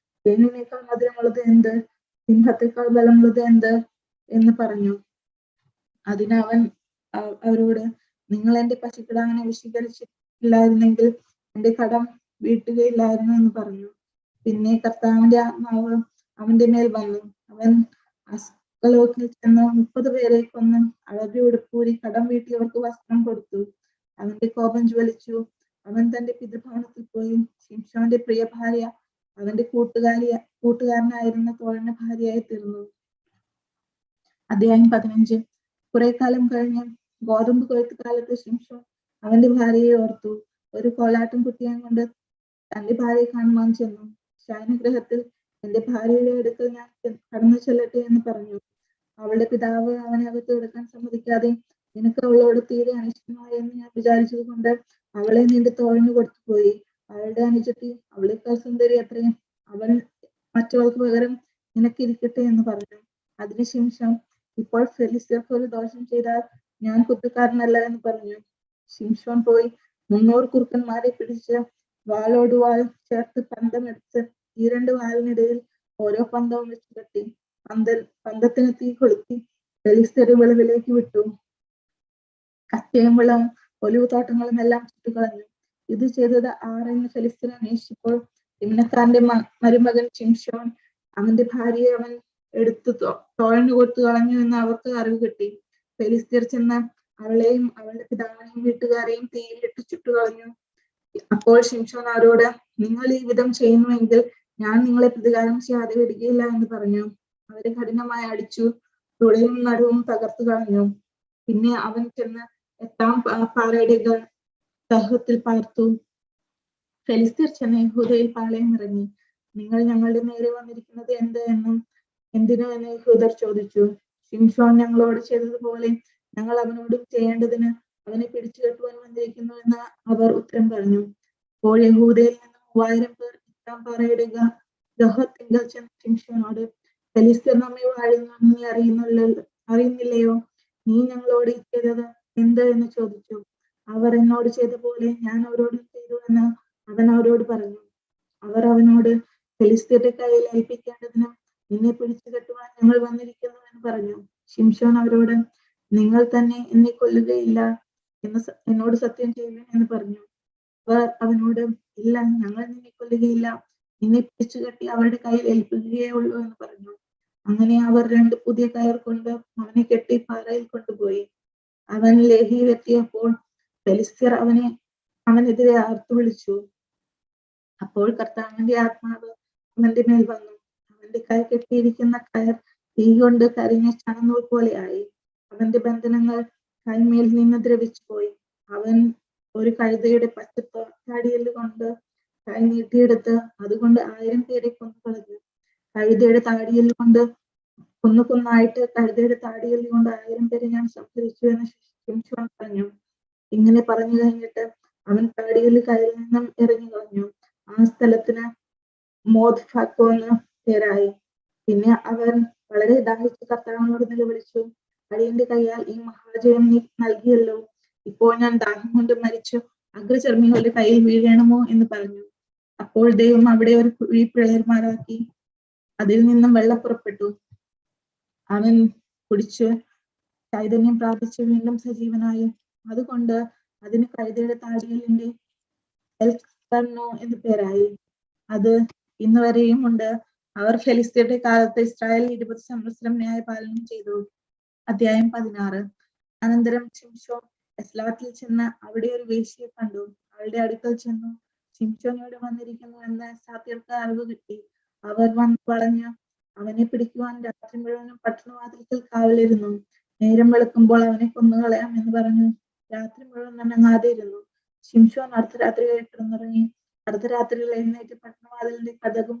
തേനിനേക്കാൾ മധുരമുള്ളത് എന്ത്, സിംഹത്തെക്കാൾ ബലമുള്ളത് എന്ത് എന്ന് പറഞ്ഞു. അതിന് അവൻ അവരോട്, നിങ്ങൾ എന്റെ പശുക്കിടാവിനെ വശീകരിച്ചില്ലായിരുന്നെങ്കിൽ എന്റെ കടം വീട്ടുകയില്ലായിരുന്നു എന്ന് പറഞ്ഞു. പിന്നെ കർത്താവിന്റെ ആത്മാവ് അവന്റെ മേൽ വന്നു. അവൻ അസ്കലോത്തിൽ ചെന്ന് 30 പേരെ കൊന്ന് അളവി ഉടുപ്പൂരി കടം വീട്ടിയവർക്ക് വസ്ത്രം കൊടുത്തു. അവന്റെ കോപം ജ്വലിച്ചു. അവൻ തന്റെ പിതൃഭവനത്തിൽ പോയി ശിംശോന്റെ പ്രിയ ഭാര്യ അവന്റെ കൂട്ടുകാരനായിരുന്ന തോഴന്റെ ഭാര്യയായി തീർന്നു. അധ്യായം 15. കുറെ കാലം കഴിഞ്ഞ് ഗോതമ്പ് കൊയ്ത്ത് കാലത്ത് ശിംശോൻ അവന്റെ ഭാര്യയെ ഓർത്തു. ഒരു കോലാട്ടും കുട്ടിയെയും കൊണ്ട് തന്റെ ഭാര്യയെ കാണുവാൻ ചെന്നു. ശയനഗൃഹത്തിൽ എന്റെ ഭാര്യയുടെ അടുക്കൽ ഞാൻ കടന്നു ചെല്ലട്ടെ എന്ന് പറഞ്ഞു. അവളുടെ പിതാവ് അവനെ അകത്ത് കിടക്കാൻ സമ്മതിക്കാതെ, നിനക്ക് അവളോട് തീരെ അനിഷ്ടമായി എന്ന് ഞാൻ വിചാരിച്ചത് കൊണ്ട് അവളെ നിന്റെ തോഴന് കൊടുത്തുപോയി. അവളുടെ അനുജത്തി അവളേക്കാൾ സുന്ദരി അത്രയും, അവൾ മറ്റവൾക്ക് പകരം നിനക്കിരിക്കട്ടെ എന്ന് പറഞ്ഞു. അതിന് ശിംശോൻ, ഇപ്പോൾ ഫെലിസ്ത്യർക്ക് ഒരു ദോഷം ചെയ്താൽ ഞാൻ കുറ്റക്കാരനല്ല എന്ന് പറഞ്ഞു. ശിംശോൻ പോയി 300 കുറുക്കന്മാരെ പിടിച്ച് വാളോട് വാൾ ചേർത്ത് പന്തമെടുത്ത് ഈ 2 വാലിനിടയിൽ ഓരോ പന്തവും വെച്ച് കെട്ടി പന്തത്തിന് തീ കൊളുത്തി ഫെലിസ്ത്യരുടെ വിളവിലേക്ക് വിട്ടു. കറ്റയും വിളവും ഒലിവ് തോട്ടങ്ങളും എല്ലാം ചുട്ടുകളഞ്ഞു. ഇത് ചെയ്തത് ആരെന്ന് ഫെലിസ്ത്യർ അന്വേഷിച്ചപ്പോൾ തിമ്നക്കാരന്റെ മരുമകൻ ശിംശോൻ അവന്റെ ഭാര്യയെ അവൻ എടുത്ത് തോഴന് കൊടുത്തു കളഞ്ഞു എന്ന് അവർക്ക് അറിവ് കിട്ടി. ഫെലിസ്ത്യർ ചെന്ന് അവളെയും അവളുടെ പിതാവിനെയും വീട്ടുകാരെയും തീയിലിട്ട് ചുട്ടുകളഞ്ഞു. അപ്പോൾ ശിംശോൻ അവരോട്, നിങ്ങൾ ഈ വിധം ചെയ്യുന്നുവെങ്കിൽ ഞാൻ നിങ്ങളെ പ്രതികാരം ചെയ്യാതെ വിടുകയില്ല എന്ന് പറഞ്ഞു. അവരെ കഠിനമായി അടിച്ചു, തുടയും നടുവും തകർത്തു കളഞ്ഞു. പിന്നെ അവൻ ചെന്ന് എത്താം പാറയുടെ ഗർഭത്തിൽ പാർത്തു. ഫെലിസ്ത്യർ ചെന്ന് യഹൂദയിൽ പാളയം ഇറങ്ങി. നിങ്ങൾ ഞങ്ങളുടെ നേരെ വന്നിരിക്കുന്നത് എന്തിനു എന്ന് യഹൂദർ ചോദിച്ചു. ശിംശോൻ ഞങ്ങളോട് ചെയ്തതുപോലെ ഞങ്ങൾ അവനോടും ചെയ്യേണ്ടതിന് അവനെ പിടിച്ചു കെട്ടുവാൻ വന്നിരിക്കുന്നു എന്ന് അവർ ഉത്തരം പറഞ്ഞു. അപ്പോൾ യഹൂദയിൽ നിന്ന് 3000 പേർ എത്താം പാറയുടെ ഗർഭത്തിൽ ചെന്ന് ശിംശോനോട്, ഫെലിസ്ത്യർ നമ്മെ വാഴുന്നു, നീ അറിയുന്നില്ലയോ? നീ ഞങ്ങളോട് ചെയ്തത് എന്ത് എന്ന് ചോദിച്ചു. അവർ എന്നോട് ചെയ്ത പോലെ ഞാൻ അവരോട് ചെയ്തു എന്ന് അവൻ അവരോട് പറഞ്ഞു. അവർ അവനോട്, ഫെലിസ്ത്യരുടെ കയ്യിൽ ഏൽപ്പിക്കേണ്ടതിന് നിന്നെ പിടിച്ചു കെട്ടുവാൻ ഞങ്ങൾ വന്നിരിക്കുന്നു എന്ന് പറഞ്ഞു. ശിംശോൻ അവരോട്, നിങ്ങൾ തന്നെ എന്നെ കൊല്ലുകയില്ല എന്ന് എന്നോട് സത്യം ചെയ്യുവിൻ എന്ന് പറഞ്ഞു. അവർ അവനോട്, ഇല്ല, ഞങ്ങൾ നിന്നെ കൊല്ലുകയില്ല, നിന്നെ പിടിച്ചു കെട്ടി അവരുടെ കയ്യിൽ ഏൽപ്പിക്കുകയേ ഉള്ളൂ എന്ന് പറഞ്ഞു. അങ്ങനെ അവർ 2 പുതിയ കയർ കൊണ്ട് അവനെ കെട്ടി പാറയിൽ കൊണ്ടുപോയി. അവൻ ലേഹിയിലെത്തിയപ്പോൾ ഫെലിസ്ത്യർ അവനെതിരെ ആർത്തു വിളിച്ചു. അപ്പോൾ കർത്താവിന്റെ ആത്മാവ് അവന്റെ മേൽ വന്നു. അവന്റെ കൈ കെട്ടിയിരിക്കുന്ന കയർ തീ കൊണ്ട് കരിഞ്ഞ ചണനൂൽ പോലെ ആയി. അവന്റെ ബന്ധനങ്ങൾ കൈമേൽ നിന്ന് ദ്രവിച്ചു പോയി. അവൻ ഒരു കഴുതയുടെ പച്ച താടിയല് കൊണ്ട് കൈ നീട്ടിയെടുത്ത് അതുകൊണ്ട് 1000 പേരെ കൊന്നുകളഞ്ഞു. കഴുതയുടെ താടിയല് കൊണ്ട് കുന്നായിട്ട് കഴുതയുടെ താടിയല് കൊണ്ട് 1000 പേരെ ഞാൻ സംഹരിച്ചു എന്ന് ശിംശോൻ പറഞ്ഞു. ഇങ്ങനെ പറഞ്ഞു കഴിഞ്ഞിട്ട് അവൻ താടിയല് കയ്യിൽ നിന്നും ഇറങ്ങി കളഞ്ഞു. ആ സ്ഥലത്തിന് മോദ്ഫാക്കോ എന്ന് പേരായി. പിന്നെ അവൻ വളരെ ദാഹിച്ച് കർത്താവിനോട് നിലവിളിച്ചു, അടിയന്റെ കയ്യാൽ ഈ മഹാജയം നീ നൽകിയല്ലോ, ഇപ്പോൾ ഞാൻ ദാഹം കൊണ്ട് മരിച്ചു അഗ്രചർമ്മികളുടെ കയ്യിൽ വീഴണമോ എന്ന് പറഞ്ഞു. അപ്പോൾ ദൈവം അവിടെ ഒരു കുഴി പിളർമാറാക്കി അതിൽ നിന്നും വെള്ളം പുറപ്പെട്ടു. അവൻ കുടിച്ച് ചൈതന്യം പ്രാപിച്ച് വീണ്ടും സജീവനായി. അതുകൊണ്ട് അതിന് കഴുതയുടെ താടിയലിന്റെ എന്ന് പേരായി. അത് ഇന്ന് വരെയും ഉണ്ട്. അവർ ഫെലിസ്ത്യരുടെ കാലത്ത് ഇസ്രായേൽ 20 സംവത്സരം ന്യായപാലനം ചെയ്തു. അധ്യായം 16. അനന്തരം ശിംശോൻ എസ്ലാത്തിൽ ചെന്ന് അവിടെ ഒരു വേശ്യയെ കണ്ടു. അവളുടെ അടുക്കൽ ചെന്നു, ശിംശോൻ ഇവിടെ വന്നിരിക്കുന്നു എന്ന് സാത്യർക്ക് അറിവ് കിട്ടി. അവർ വന്ന് വളഞ്ഞ് അവനെ പിടിക്കുവാൻ രാത്രി മുഴുവനും പട്ടണവാതിൽക്കൽ കാവലിരുന്നു. നേരം വെളുക്കുമ്പോൾ അവനെ കൊന്നുകളയാം എന്ന് പറഞ്ഞു രാത്രി മുഴുവൻ അനങ്ങാതെ ഇരുന്നു. ശിംശോൻ അർദ്ധരാത്രി കിടന്നുറങ്ങി. അർദ്ധരാത്രിയിൽ എഴുന്നേറ്റ് പട്ടണവാതിലിന്റെ കതകും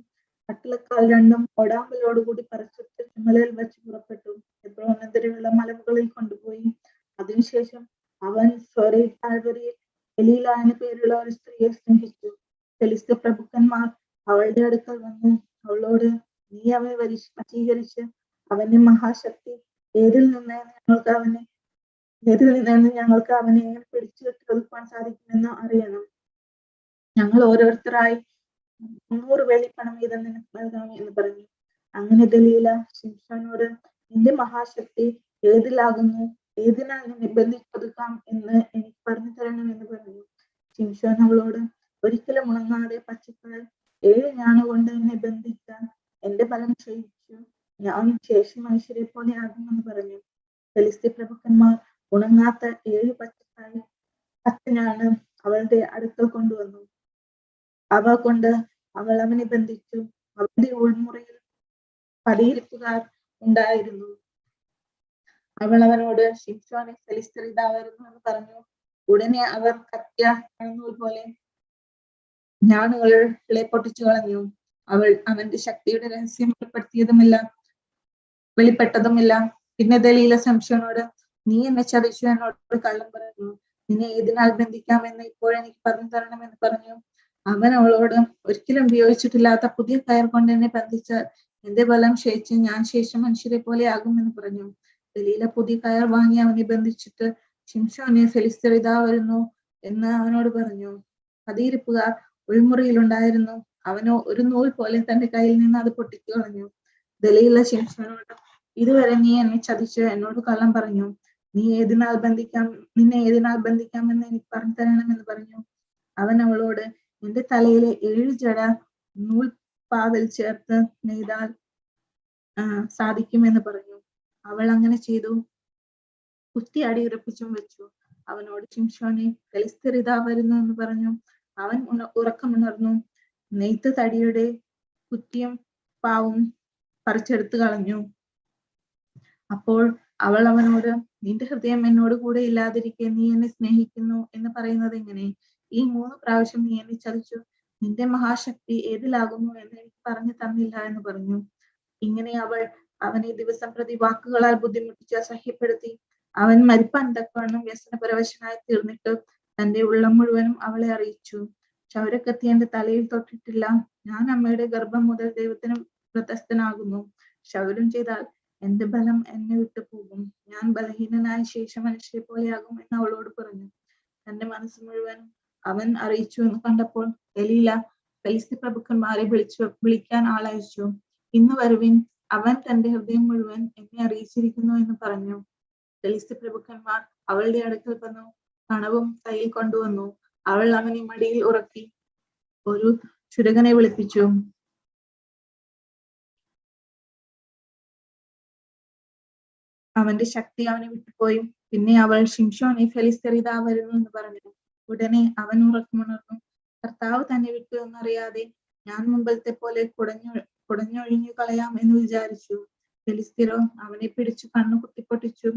കട്ടിളക്കാൽ രണ്ടും ഒടാമ്പലോടുകൂടി പറിച്ചിട്ട് ചുമലയിൽ വെച്ച് പുറപ്പെട്ടു. എബ്രോനെതിരെയുള്ള മലമുകളിൽ കൊണ്ടുപോയി. അതിനുശേഷം അവൻ സ്വരേ താഴ്വരയിൽ എലീല എന്ന പേരുള്ള ഒരു സ്ത്രീയെ സ്നേഹിച്ചു. ഫെലിസ്ത്യ പ്രഭുക്കന്മാർ അവളുടെ അടുക്കൽ വന്നു അവളോട്, നീ അവനെ വശീകരിച്ച് അവന്റെ മഹാശക്തി ഏതിൽ നിന്നാണ് ഞങ്ങൾക്ക് അവനെ എങ്ങനെ പിടിച്ചു ഒതുക്കാൻ സാധിക്കുമെന്ന് അറിയണം. ഞങ്ങൾ ഓരോരുത്തരായി 300 വെള്ളിപ്പണം വീതം നിനക്ക് നൽകാം എന്ന് പറഞ്ഞു. അങ്ങനെ ദലീല ശിംശോനോട്, നിന്റെ മഹാശക്തി ഏതിലാകുന്നു, ഏതിനാൽ നിന്നെ ബന്ധിച്ചൊതുക്കാം എന്ന് എനിക്ക് പറഞ്ഞു തരണം എന്ന് പറഞ്ഞു. ശിംശോൻ അവളോട്, ഒരിക്കലും ഉണങ്ങാതെ പച്ചക്കാൽ 7 ഞാണുകൊണ്ട് എന്നെ ബന്ധിച്ചാൽ എന്റെ ബലം ക്ഷയിച്ചു ഞാൻ ശേഷി മനുഷ്യരെ പോലെ ആകുമെന്ന് പറഞ്ഞു. ഫെലിസ്ത്യ പ്രഭുക്കന്മാർ ഉണങ്ങാത്ത 7 പച്ചഞ്ഞാണ് അവളുടെ അടുക്കൽ കൊണ്ടുവന്നു. അവ കൊണ്ട് അവൾ അവനെ ബന്ധിച്ചു. അവളുടെ ഉൾമുറിയിൽ പടിയിരിപ്പുകാർ ഉണ്ടായിരുന്നു. അവൾ അവനോട്, ശിംശോനെ, ഫെലിസ്ത്യർ ഇതാ വരുന്നു എന്ന് പറഞ്ഞു. ഉടനെ അവർ കത്തിയ കണനൂൽ പോലെ ഞാണുകളെ പൊട്ടിച്ചു കളഞ്ഞു. അവൾ അവന്റെ ശക്തിയുടെ രഹസ്യം വെളിപ്പെട്ടതുമില്ല. പിന്നെ ദലീല ശിംശോനോട്, നീ എന്നെ ചതിച്ചു, എന്നോട് കള്ളം പറഞ്ഞു. നിന്നെ ഏതിനാൽ ബന്ധിക്കാമെന്ന് ഇപ്പോഴെനിക്ക് പറഞ്ഞു തരണമെന്ന് പറഞ്ഞു. അവൻ അവളോട്, ഒരിക്കലും ഉപയോഗിച്ചിട്ടില്ലാത്ത പുതിയ കയർ കൊണ്ട് എന്നെ ബന്ധിച്ചാൽ എന്റെ ബലം ക്ഷയിച്ച് ഞാൻ ശേഷം മനുഷ്യരെ പോലെ ആകുമെന്ന് പറഞ്ഞു. ദലീല പുതിയ കയർ വാങ്ങി അവനെ ബന്ധിച്ചിട്ട്, ശിംശോനെ, ഫെലിസ്ത്യർ ഇതാ വരുന്നു എന്ന് അവനോട് പറഞ്ഞു. പതിയിരിപ്പുകാർ ഉൾമുറിയിലുണ്ടായിരുന്നു. അവനോ ഒരു നൂൽ പോലെ തന്റെ കയ്യിൽ നിന്ന് അത് പൊട്ടിച്ചു കളഞ്ഞു. ദലീല ശിംശോനോട്, ഇതുവരെ നീ എന്നെ ചതിച്ച് എന്നോട് കള്ളം പറഞ്ഞു. നിന്നെ ഏതിനാൽ ബന്ധിക്കാമെന്ന് എനിക്ക് പറഞ്ഞു തരണമെന്ന് പറഞ്ഞു. അവൻ അവളോട്, എന്റെ തലയിലെ 7 ജട നൂൽപ്പാവിൽ ചേർത്ത് നെയ്താൽ സാധിക്കുമെന്ന് പറഞ്ഞു. അവൾ അങ്ങനെ ചെയ്തു. കുത്തി അടിയുറപ്പിച്ചും വെച്ചു. അവനോട്, ശിംശോനെ, ഫെലിസ്ത്യർ ഇതാ വരുന്നു എന്ന് പറഞ്ഞു. അവൻ ഉറക്കമുണർന്നു. നെയ്ത്ത് തടിയുടെ കുറ്റിയും പാവും പറിച്ചെടുത്തു കളഞ്ഞു. അപ്പോൾ അവൾ അവനോട്, നിന്റെ ഹൃദയം എന്നോട് കൂടെ ഇല്ലാതിരിക്കെ നീ എന്നെ സ്നേഹിക്കുന്നു എന്ന് പറയുന്നത് എങ്ങനെ? ഈ 3 പ്രാവശ്യം നീ എന്നെ ചതിച്ചു. നിന്റെ മഹാശക്തി ഏതിലാകുന്നു എന്ന് എനിക്ക് പറഞ്ഞു തന്നില്ല എന്ന് പറഞ്ഞു. ഇങ്ങനെ അവൾ അവനെ ദിവസം പ്രതി വാക്കുകളാൽ ബുദ്ധിമുട്ടിച്ച് അസഹ്യപ്പെടുത്തി. അവൻ മരിപ്പാൻ തക്കവണ്ണം വ്യസനപരവശനായി തീർന്നിട്ട് തന്റെ ഉള്ളം മുഴുവനും അവളെ അറിയിച്ചു. ക്ഷൗരക്കത്തി എന്റെ തലയിൽ തൊട്ടിട്ടില്ല. ഞാൻ അമ്മയുടെ ഗർഭം മുതൽ ദൈവത്തിന് വ്രതസ്ഥനാകുന്നു. ക്ഷൗരം ചെയ്താൽ എന്റെ ബലം എന്നെ വിട്ടു പോകും. ഞാൻ ബലഹീനനായ ശേഷം മനുഷ്യരെ പോലെയാകും എന്ന് അവളോട് പറഞ്ഞു. തന്റെ മനസ്സ് മുഴുവനും അവൻ അറിയിച്ചു എന്ന് കണ്ടപ്പോൾ ദലീല ഫെലിസ്ത്യ പ്രഭുക്കന്മാരെ വിളിക്കാൻ ആളയച്ചു. ഇന്ന് വരുവിൻ, അവൻ തന്റെ ഹൃദയം മുഴുവൻ എന്നെ അറിയിച്ചിരിക്കുന്നു എന്ന് പറഞ്ഞു. ഫെലിസ്ത്യ പ്രഭുക്കന്മാർ അവളുടെ അടുക്കൽ വന്നു കണവും കയ്യിൽ കൊണ്ടുവന്നു. അവൾ അവനെ മടിയിൽ ഉറക്കി ഒരു ചുരകനെ വിളിപ്പിച്ചു. അവന്റെ ശക്തി അവനെ വിട്ടുപോയി. പിന്നെ അവൾ, ശിംശോനെ, ഫെലിസ്ത്യർ ഇതാ വരുന്നു എന്ന് പറഞ്ഞു. ഉടനെ അവൻ ഉറക്കമുണർന്നു. കർത്താവ് തന്നെ വിട്ടു എന്നറിയാതെ ഞാൻ മുമ്പത്തെ പോലെ കുടഞ്ഞൊഴിഞ്ഞു കളയാം എന്ന് വിചാരിച്ചു. ഫെലിസ്ത്യരോ അവനെ പിടിച്ചു കണ്ണു കുത്തിപ്പൊട്ടിച്ചു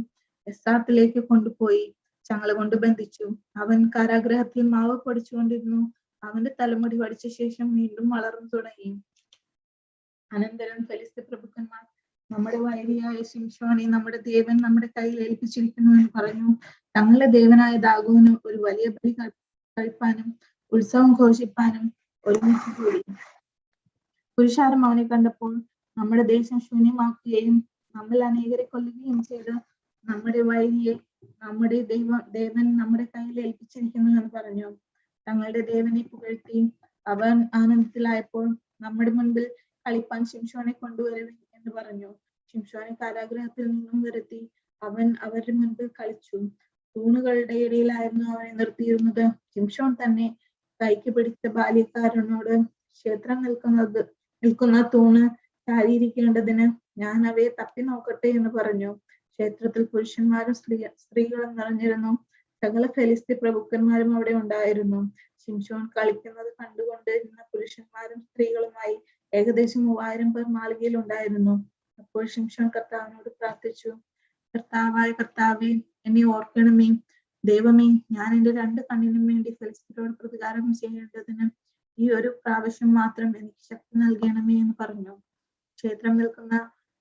എസ്സാത്തിലേക്ക് കൊണ്ടുപോയി ചങ്ങല കൊണ്ട് ബന്ധിച്ചു. അവൻ കാരാഗ്രഹത്തിൽ മാവ് പൊടിച്ചുകൊണ്ടിരുന്നു. അവന്റെ തലമുടി വടിച്ച ശേഷം വീണ്ടും വളർന്നു തുടങ്ങി. അനന്തരം ഫെലിസ്ത്യ പ്രഭുക്കന്മാർ, നമ്മുടെ വൈരിയായ ശിംശോനെ നമ്മുടെ ദേവൻ നമ്മുടെ കയ്യിൽ ഏൽപ്പിച്ചിരിക്കുന്നു എന്ന് പറഞ്ഞു. തങ്ങളുടെ ദേവനായ ദാഗോന് ഒരു വലിയ ബലി കഴിപ്പാനും ഉത്സവം ഘോഷിപ്പാനും ഒരുമിച്ച് കൂടി. പുരുഷാരം അവനെ കണ്ടപ്പോൾ നമ്മുടെ ദേശം ശൂന്യമാക്കുകയും നമ്മൾ അനേകരെ കൊല്ലുകയും ചെയ്ത് നമ്മുടെ വൈരിയെ നമ്മുടെ ദേവൻ നമ്മുടെ കയ്യിൽ ഏൽപ്പിച്ചിരിക്കുന്നു എന്ന് പറഞ്ഞു. തങ്ങളുടെ ദേവനെ പുകഴ്ത്തി അവൻ ആനന്ദത്തിലായപ്പോൾ നമ്മുടെ മുൻപിൽ കളിപ്പാൻ ശിംശോനെ കൊണ്ടുവരുവിൻ എന്ന് പറഞ്ഞു. ശിംശോനെ കാരാഗ്രഹത്തിൽ നിന്നും വരുത്തി അവൻ അവരുടെ മുൻപിൽ കളിച്ചു. തൂണുകളുടെ ഇടയിലായിരുന്നു അവനെ നിർത്തിയിരുന്നത്. ശിംശോൻ തന്നെ കൈക്ക് പിടിച്ച ബാല്യക്കാരനോട്, ക്ഷേത്രം നിൽക്കുന്ന തൂണ് ചാരിയിരിക്കേണ്ടതിന് ഞാൻ അവയെ തപ്പി നോക്കട്ടെ എന്ന് പറഞ്ഞു. ക്ഷേത്രത്തിൽ പുരുഷന്മാരും സ്ത്രീകളും നിറഞ്ഞിരുന്നു. സകല ഫെലിസ്ത്യ പ്രഭുക്കന്മാരും അവിടെ ഉണ്ടായിരുന്നു. ശിംശോൻ കളിക്കുന്നത് കണ്ടുകൊണ്ടിരുന്ന പുരുഷന്മാരും സ്ത്രീകളുമായി ഏകദേശം 3000 പേർ മാളികയിൽ ഉണ്ടായിരുന്നു. അപ്പോൾ ശിംശോൻ കർത്താവിനോട് പ്രാർത്ഥിച്ചു, കർത്താവായ കർത്താവേ, എന്നെ ഓർക്കണമേ. ദൈവമേ, ഞാൻ എന്റെ 2 കണ്ണിനും വേണ്ടി ഫെലിസ്ത്യരോട് പ്രതികാരം ചെയ്യേണ്ടതിന് ഈ ഒരു പ്രാവശ്യം മാത്രം എനിക്ക് ശക്തി നൽകണമേ എന്ന് പറഞ്ഞു. ക്ഷേത്രം നിൽക്കുന്ന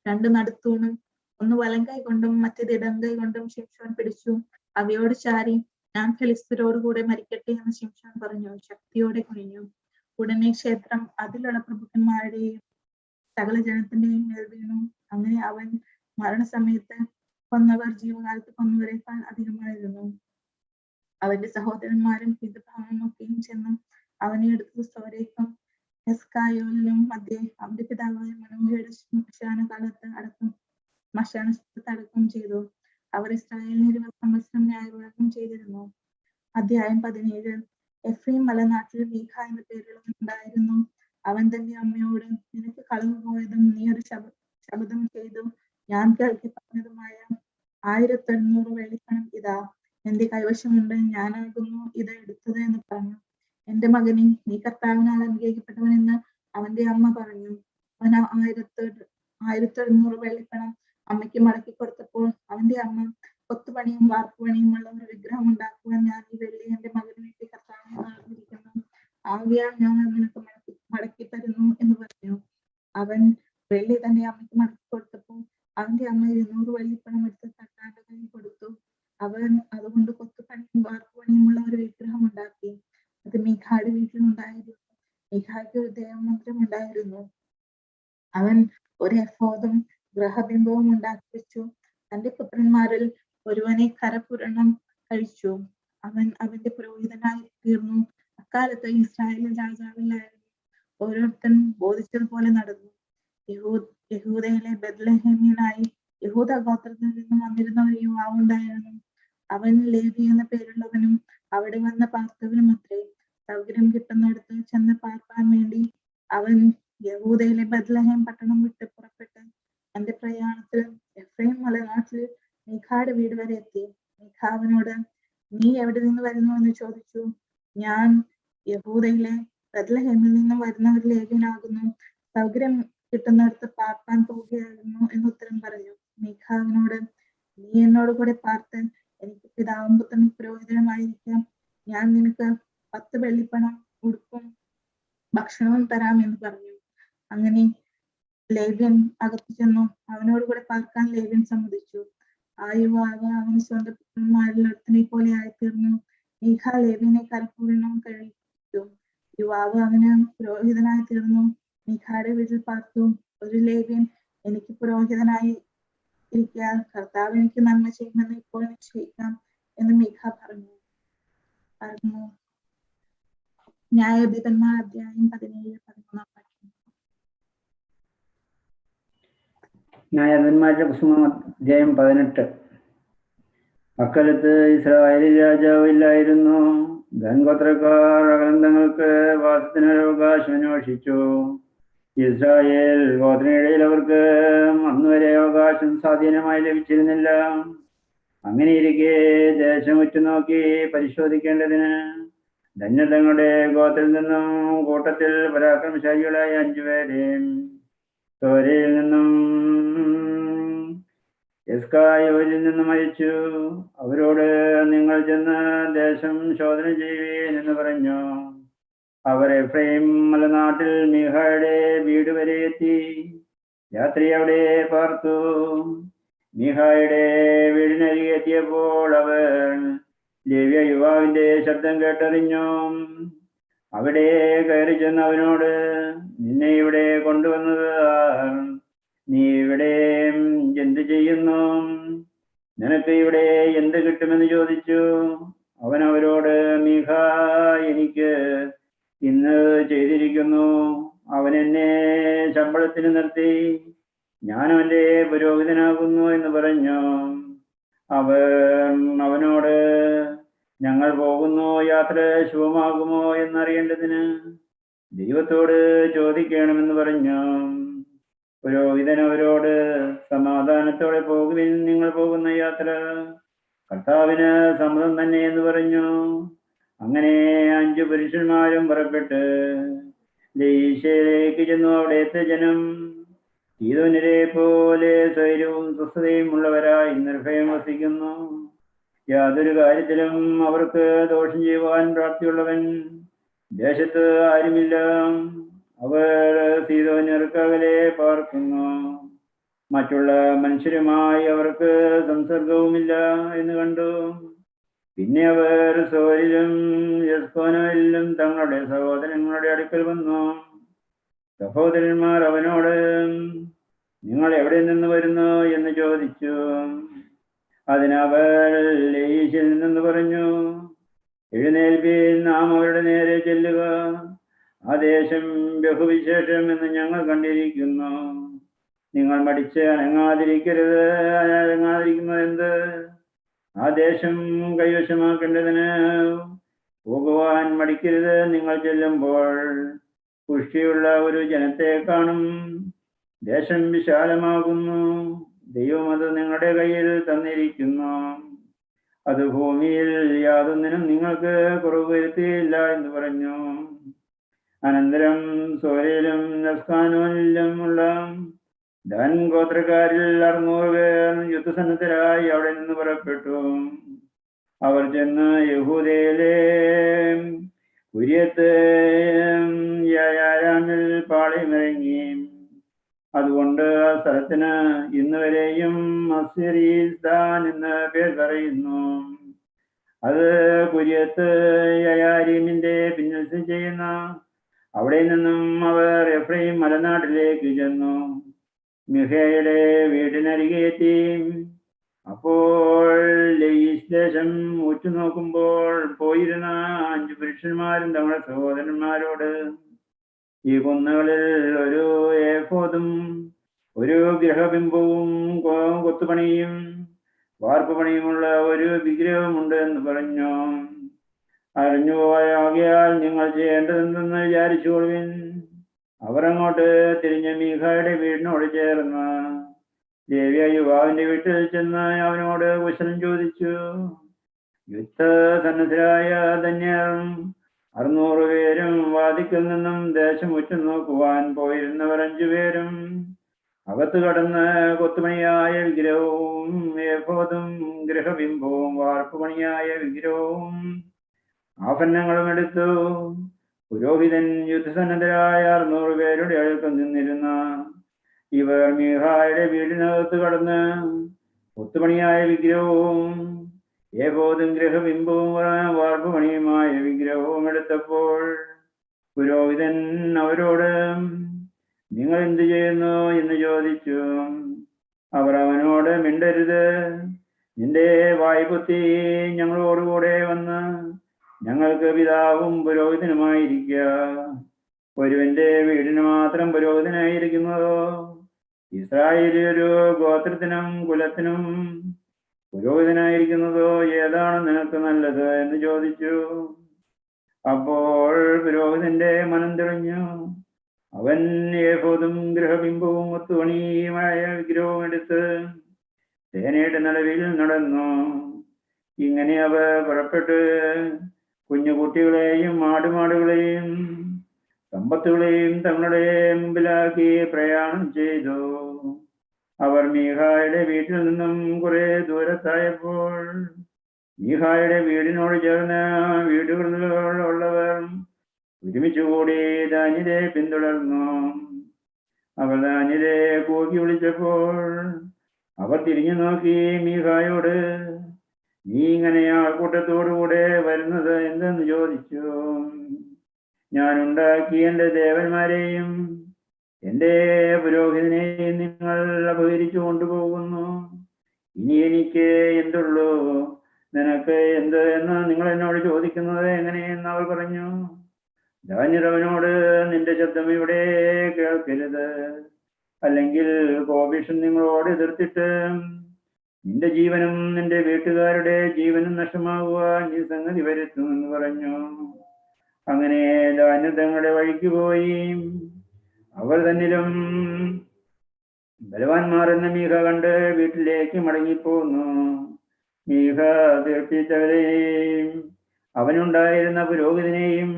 2 നടുത്തൂണും ഒന്ന് വലങ്കൈ കൊണ്ടും മറ്റേത് ഇടങ്കൈ കൊണ്ടും ശിംശോൻ പിടിച്ചു. അവയോട് ചാരി, ഞാൻ ഫെലിസ്തരോട് കൂടെ മരിക്കട്ടെ എന്ന് ശിംശോൻ പറഞ്ഞു. ശക്തിയോടെ കുനിഞ്ഞു. ഉടനെ ക്ഷേത്രം അതിലുള്ള പ്രഭുക്കന്മാരുടെയും സകല ജനത്തിന്റെയും മേൽ വീണു. അങ്ങനെ അവൻ മരണസമയത്ത് കൊന്നവർ ജീവകാലത്ത് കൊന്നവരെക്കാൾ അധികമായിരുന്നു. അവന്റെ സഹോദരന്മാരും പിതൃഭവനമൊക്കെയും ചെന്ന് അവനെ എടുത്ത് സോരേക്കും എസ്കായോലിനും മധ്യേ അവന്റെ പിതാവായ മനോഹയുടെ ശ്മശാനകാലത്ത് അടക്കം ചെയ്തു. അവർ ഇസ്രായേലിന് 20 സംവത്സരം ന്യായവിളക്കം ചെയ്തിരുന്നു. അധ്യായം 17. എഫ്രൈം മലനാട്ടിൽ മീഖ എന്ന പേരുള്ളവനുണ്ടായിരുന്നു. അവൻ തന്റെ അമ്മയോട്, നിനക്ക് കളവ് പോയതും നീ ഒരു ശപഥം ചെയ്തു ഞാൻ കേൾക്കി പറഞ്ഞതുമായ 1700 വെള്ളിപ്പണം ഇതാ എന്റെ കൈവശമുണ്ട്. ഞാനാകുന്നു ഇത് എടുത്തത് എന്ന് പറഞ്ഞു. എന്റെ മകനെ, നീ കർത്താവിനാൽ അനുഗ്രഹിക്കപ്പെട്ടവനെന്ന് അവന്റെ അമ്മ പറഞ്ഞു. അവൻ 1700 വെള്ളിപ്പണം അമ്മയ്ക്ക് മടക്കി കൊടുത്തപ്പോൾ അവന്റെ അമ്മ, കൊത്തുപണിയും വാർപ്പുപണിയുമുള്ള ഒരു വിഗ്രഹം ഉണ്ടാക്കുവാൻ ഞാൻ ഈ വെള്ളി എന്റെ മകന് വേണ്ടി കർത്താവിനെ നടന്നിരിക്കുന്നു. ആകയാൽ ഞാൻ നിനക്ക് മടക്കി തരുന്നു എന്ന് പറഞ്ഞു. അവൻ വെള്ളി തന്റെ അമ്മയ്ക്ക് മടക്കി കൊടുത്തപ്പോൾ അവന്റെ അമ്മ 200 വെള്ളിപ്പണം എടുത്ത് തട്ടാന്റെ കയ്യിൽ കൊടുത്തു. അവൻ അതുകൊണ്ട് കൊത്തുപണിയും വാർപ്പുപണിയുമുള്ള ഒരു വിഗ്രഹം ഉണ്ടാക്കി. അത് മീഖയുടെ വീട്ടിലുണ്ടായിരുന്നു. മീഖയ്ക്ക് ഒരു ദേവമന്ദിരം ഉണ്ടായിരുന്നു. അവൻ ഒരു എഫോദും ഗ്രഹബിംബവും ഉണ്ടാക്കി വെച്ചു. തന്റെ പുത്രന്മാരിൽ ഒരുവനെ കരപൂരണം കഴിച്ചു. അവൻ അവന്റെ പുരോഹിതനായി തീർന്നു. അക്കാലത്ത് ഇസ്രായേലിൽ രാജാവില്ലായിരുന്നു. ഓരോരുത്തൻ ബോധിച്ചതുപോലെ നടന്നു. യഹൂദയിലെ ബെത്ലഹേമ്യനായി യഹൂദ ഗോത്രത്തിൽ നിന്നും വന്നിരുന്ന ഒരു യുവാവുണ്ടായിരുന്നു. അവൻ ലേവി എന്ന പേരുള്ളവനും അവിടെ വന്ന് പാർത്തവനും അത്രേ. സൗകര്യം കിട്ടുന്നിടത്ത് ചെന്ന് പാർപ്പാൻ വേണ്ടി അവൻ യഹൂദയിലെ ബെത്ലഹേം പട്ടണം വിട്ട് പുറപ്പെട്ട് തന്റെ പ്രയാണത്തിൽ എഫ്രൈം മലനാട്ടിൽ മീഖയുടെ വീട് വരെ എത്തി. മീഖ അവനോട്, നീ എവിടെ നിന്ന് വരുന്നു എന്ന് ചോദിച്ചു. ഞാൻ യഹൂദയിലെ ബെത്ലഹേമിൽ നിന്നും വരുന്ന ഒരു ലേവ്യനാകുന്നു. സൗകര്യം കിട്ടുന്നിടത്ത് പാർപ്പാൻ പോവുകയായിരുന്നു എന്ന് ഉത്തരം പറഞ്ഞു. മീഖ അവനോട്, നീ എന്നോട് കൂടെ പാർത്ത് എനിക്ക് പിതാവും പുത്രനും പുരോഹിതനുമായിരിക്കാം. ഞാൻ നിനക്ക് 10 വെള്ളിപ്പണം, ഉടുപ്പും ഭക്ഷണവും തരാം എന്ന് പറഞ്ഞു. അങ്ങനെ ലേവ്യൻ അകത്തു ചെന്നു. അവനോട് കൂടെ പാർക്കാൻ ലേവ്യൻ സമ്മതിച്ചു. ആ യുവാവ് അവന് സ്വന്തം പുത്രന്മാരിൽ ഒരുത്തനെ പോലെ ആയിത്തീർന്നു. മീഖ ലേവ്യനെ കരപൂരണം കഴിച്ചു. യുവാവ് അവന് പുരോഹിതനായി തീർന്നു. മീഖയുടെ വീട്ടിൽ പാർത്തു. ഒരു ലേവ്യൻ എനിക്ക് പുരോഹിതനായി ഇരിക്കാൻ കർത്താവ് എനിക്ക് നന്മ ചെയ്യുമെന്ന് ഇപ്പോൾ നിശ്ചയിക്കാം എന്ന് മീഖ പറഞ്ഞു. ന്യായാധിപന്മാർ അധ്യായം 17-13. ന്യായാധിപന്മാരുടെ പുസ്തകം അധ്യായം 18. അക്കാലത്ത് ഇസ്രായേലിൽ രാജാവ് ഇല്ലായിരുന്നു. ധൻഗോത്രക്കാർ അകലന്തങ്ങൾക്ക് വാസത്തിനൊരു അവകാശം അന്വേഷിച്ചു. ഇസ്രായേൽ ഗോത്രയിടയിൽ അവർക്ക് അന്നുവരെ അവകാശം സ്വാധീനമായി ലഭിച്ചിരുന്നില്ല. അങ്ങനെയിരിക്കെ ദേശം ഉറ്റുനോക്കി പരിശോധിക്കേണ്ടതിന് ധന്യതങ്ങളുടെ ഗോത്രത്തിൽ നിന്നും കൂട്ടത്തിൽ പരാക്രമശാലികളായ 5 പേരെയും സോരയിൽ നിന്നും എസ്കായോലിൽ നിന്നും അയച്ചു. അവരോട്, നിങ്ങൾ ചെന്ന് ദേശം ശോധന ചെയ്യുവീൻ എന്ന് പറഞ്ഞു. അവർ എഫ്രൈം മലനാട്ടിൽ മീഖയുടെ വീട് വരെ എത്തി. രാത്രി അവിടെ പാർത്തു. മീഖയുടെ വീടിനരികെ എത്തിയപ്പോൾ അവർ ലേവ്യ യുവാവിന്റെ ശബ്ദം കേട്ടറിഞ്ഞു. അവിടെ കയറി ചെന്ന് അവനോട്, നിന്നെ ഇവിടെ കൊണ്ടുവന്നത് നീ ഇവിടെ എന്ത് ചെയ്യുന്നു? നിനക്ക് ഇവിടെ എന്ത് കിട്ടുമെന്ന് ചോദിച്ചു. അവൻ അവരോട്, മീഖ എനിക്ക് ഇന്ന് ചെയ്തിരിക്കുന്നു. അവൻ എന്നെ ശമ്പളത്തിന് നിർത്തി. ഞാൻ അവന്റെ പുരോഹിതനാകുന്നു എന്ന് പറഞ്ഞു. അവനോട്, ഞങ്ങൾ പോകുന്നു, യാത്ര ശുഭമാകുമോ എന്നറിയേണ്ടതിന് ദൈവത്തോട് ചോദിക്കണമെന്ന് പറഞ്ഞു. പുരോഹിതൻ അവരോട്, സമാധാനത്തോടെ പോകുവിൻ, നിങ്ങൾ പോകുന്ന യാത്ര കർത്താവിന് സമ്മതം തന്നെ എന്ന് പറഞ്ഞു. അങ്ങനെ 5 പുരുഷന്മാരും പുറപ്പെട്ട് ലയീശയിലേക്ക് ചെന്നു. അവിടത്തെ ജനം സീദോന്യരെ പോലെ സ്വൈര്യവും സ്വസ്ഥതയും ഉള്ളവരായി നിർഭയം വസിക്കുന്നു. യാതൊരു കാര്യത്തിലും അവർക്ക് ദോഷം ചെയ്യുവാൻ പ്രാപ്തിയുള്ളവൻ ദേശത്ത് ആരുമില്ല. അവർ സീദോന്യർക്കകലെ പാർക്കുന്നു. മറ്റുള്ള മനുഷ്യരുമായി അവർക്ക് സംസർഗവുമില്ല എന്ന് കണ്ടു. പിന്നെ അവർ സോരിലും യെസ്കോനയിലും തങ്ങളുടെ സഹോദരങ്ങളുടെ അടുക്കൽ വന്നു. സഹോദരന്മാർ അവനോട്, നിങ്ങൾ എവിടെ നിന്ന് വരുന്നു എന്ന് ചോദിച്ചു. അതിനവർ ലയീശിൽ നിന്ന് പറഞ്ഞു, എഴുന്നേൽപ്പീൻ, നാം അവരുടെ നേരെ ചെല്ലുക. ആ ദേശം ബഹുവിശേഷം എന്ന് ഞങ്ങൾ കണ്ടിരിക്കുന്നു. നിങ്ങൾ മടിച്ച് അനങ്ങാതിരിക്കുന്നത് എന്ത്? ആ ദേശം കൈവശമാക്കേണ്ടതിന് പോകുവാൻ മടിക്കരുത്. നിങ്ങൾ ചെല്ലുമ്പോൾ പുഷ്ടിയുള്ള ഒരു ജനത്തെ കാണും. ദേശം വിശാലമാകുന്നു. ദൈവം അത് നിങ്ങളുടെ കയ്യിൽ തന്നിരിക്കുന്നു. അത് ഭൂമിയിൽ യാതൊന്നിനും നിങ്ങൾക്ക് കുറവ് വരുത്തിയില്ല എന്ന് പറഞ്ഞു. അനന്തരം സോരയിലും നസ്കാനോനിലും ഉള്ള ദാൻ ഗോത്രക്കാരിൽ 600 പേർ യുദ്ധസന്നദ്ധരായി അവിടെ നിന്ന് പുറപ്പെട്ടു. അവർ ചെന്ന് യഹൂദയിലെ കുര്യത്ത് യാരാമിൽ പാളയമിറങ്ങി. അതുകൊണ്ട് ആ സ്ഥലത്തിന് ഇന്നുവരെയും മസ്രിസ്ഥാൻ എന്ന് പേർ പറയുന്നു. അത് കുര്യത്ത് യയാരീമിന്റെ പിന്നിൽ ചെയ്യുന്ന. അവിടെ നിന്നും അവർ എഫ്രൈം മലനാട്ടിലേക്ക് ചെന്നു. മിഖയുടെ വീടിനരികെ എത്തി. അപ്പോൾ ലയീശ് ദേശം ഉറ്റുനോക്കുമ്പോൾ പോയിരുന്ന 5 പുരുഷന്മാരും തങ്ങളുടെ സഹോദരന്മാരോട്, ഈ കുന്നുകളിൽ ഒരു ഏഫോദും ഒരു ഗ്രഹബിംബവും കൊത്തുപണിയും വാർപ്പുപണിയുമുള്ള ഒരു വിഗ്രഹമുണ്ട് എന്ന് പറഞ്ഞു. അറിഞ്ഞുപോയാൽ നിങ്ങൾ ചെയ്യേണ്ടതെന്തെന്ന് വിചാരിച്ചുകൊള്ളുവിൻ. അവർ അങ്ങോട്ട് തിരിഞ്ഞ് മീഖയുടെ വീടിനോട് ചേർന്ന് ലേവ്യ യുവാവിന്റെ വീട്ടിൽ ചെന്ന് അവനോട് കുശലം ചോദിച്ചു. യുദ്ധസന്നദ്ധരായ ധന്യർ 600 പേരും വാതിക്കൽ നിന്നും ദേശം ഉറ്റുനോക്കുവാൻ പോയിരുന്നവർ 5 പേരും അകത്ത് കടന്ന് കൊത്തുപണിയായ വിഗ്രഹവും ഏഫോദും ഗൃഹബിംബവും വാർപ്പുപണിയായ വിഗ്രഹവും ആഭരണങ്ങളും എടുത്തു. പുരോഹിതൻ യുദ്ധസന്നദ്ധരായ 600 പേരുടെ അടുക്കൽ നിന്നിരുന്ന ഇവർ മീഖായുടെ വീടിനകത്ത് കടന്ന് കൊത്തുപണിയായ വിഗ്രഹവും ഏഫോദും ഗൃഹബിംബവും വാർപ്പുപണിയുമായ വിഗ്രഹവും എടുത്തപ്പോൾ പുരോഹിതൻ അവരോട്, നിങ്ങൾ എന്ത് ചെയ്യുന്നു എന്ന് ചോദിച്ചു. അവർ അവനോട്, മിണ്ടരുത്, നിന്റെ വായ്പൊത്തി ഞങ്ങളോടുകൂടെ വന്ന് ഞങ്ങൾക്ക് പിതാവും പുരോഹിതനുമായിരിക്കുക. ഒരുവന്റെ വീടിന് മാത്രം പുരോഹിതനായിരിക്കുന്നതോ ഇസ്രായേലിയൊരു ഗോത്രത്തിനും കുലത്തിനും പുരോഹിതനായിരിക്കുന്നതോ ഏതാണ് നിനക്ക് നല്ലത് എന്ന് ചോദിച്ചു. അപ്പോൾ പുരോഹിതന്റെ മനം തെളിഞ്ഞു. അവൻ ഏഫോദും ഗൃഹബിംബവും ഒത്തുപണിയുമായ വിഗ്രഹവും എടുത്ത് സേനയുടെ നടുവിൽ നടന്നു. ഇങ്ങനെ അവ പുറപ്പെട്ട് കുഞ്ഞുകുട്ടികളെയും ആടുമാടുകളെയും സമ്പത്തുകളെയും തങ്ങളുടെ മുമ്പിലാക്കി പ്രയാണം ചെയ്തു. അവർ മീഖായുടെ വീട്ടിൽ നിന്നും കുറെ ദൂരത്തായപ്പോൾ മീഖായുടെ വീടിനോട് ചേർന്ന വീടുകളിലുള്ളവർ ഒരുമിച്ചുകൂടി ദാനിയേലെ പിന്തുടർന്നു. അവർ ദാനിയേലെ കൂക്കി വിളിച്ചപ്പോൾ അവർ തിരിഞ്ഞു നോക്കി മീഖായോട്, നീ ഇങ്ങനെ ആൾക്കൂട്ടത്തോടുകൂടെ വരുന്നത് എന്തെന്ന് ചോദിച്ചു. ഞാൻ ഉണ്ടാക്കിയ എൻ്റെ ദേവന്മാരെയും എൻ്റെ പുരോഹിതനെയും നിങ്ങൾ അപഹരിച്ചു കൊണ്ടുപോകുന്നു. ഇനി എനിക്ക് എന്തുള്ളൂ? നിനക്ക് എന്ത് എന്ന് നിങ്ങൾ എന്നോട് ചോദിക്കുന്നത് എങ്ങനെയെന്ന് അവർ പറഞ്ഞു. ദാനിയേൽ അവനോട്, നിന്റെ ശബ്ദം ഇവിടെ കേൾക്കരുത്, അല്ലെങ്കിൽ കോപിഷ്ഠൻ നിങ്ങളോട് എതിർത്തിട്ട് നിന്റെ ജീവനും നിന്റെ വീട്ടുകാരുടെ ജീവനും നഷ്ടമാകുവാൻ ഈ സംഗതി വരുത്തും എന്ന് പറഞ്ഞു. അങ്ങനെ ദാനിയേൽ തങ്ങളുടെ വഴിക്ക് പോയി. അവർ തന്നിലും ബലവാന്മാർ എന്ന മീഖ കണ്ട് വീട്ടിലേക്ക് മടങ്ങിപ്പോന്നു. മീഖ തീർപ്പിച്ചവരെയും അവനുണ്ടായിരുന്ന പുരോഹിതനെയും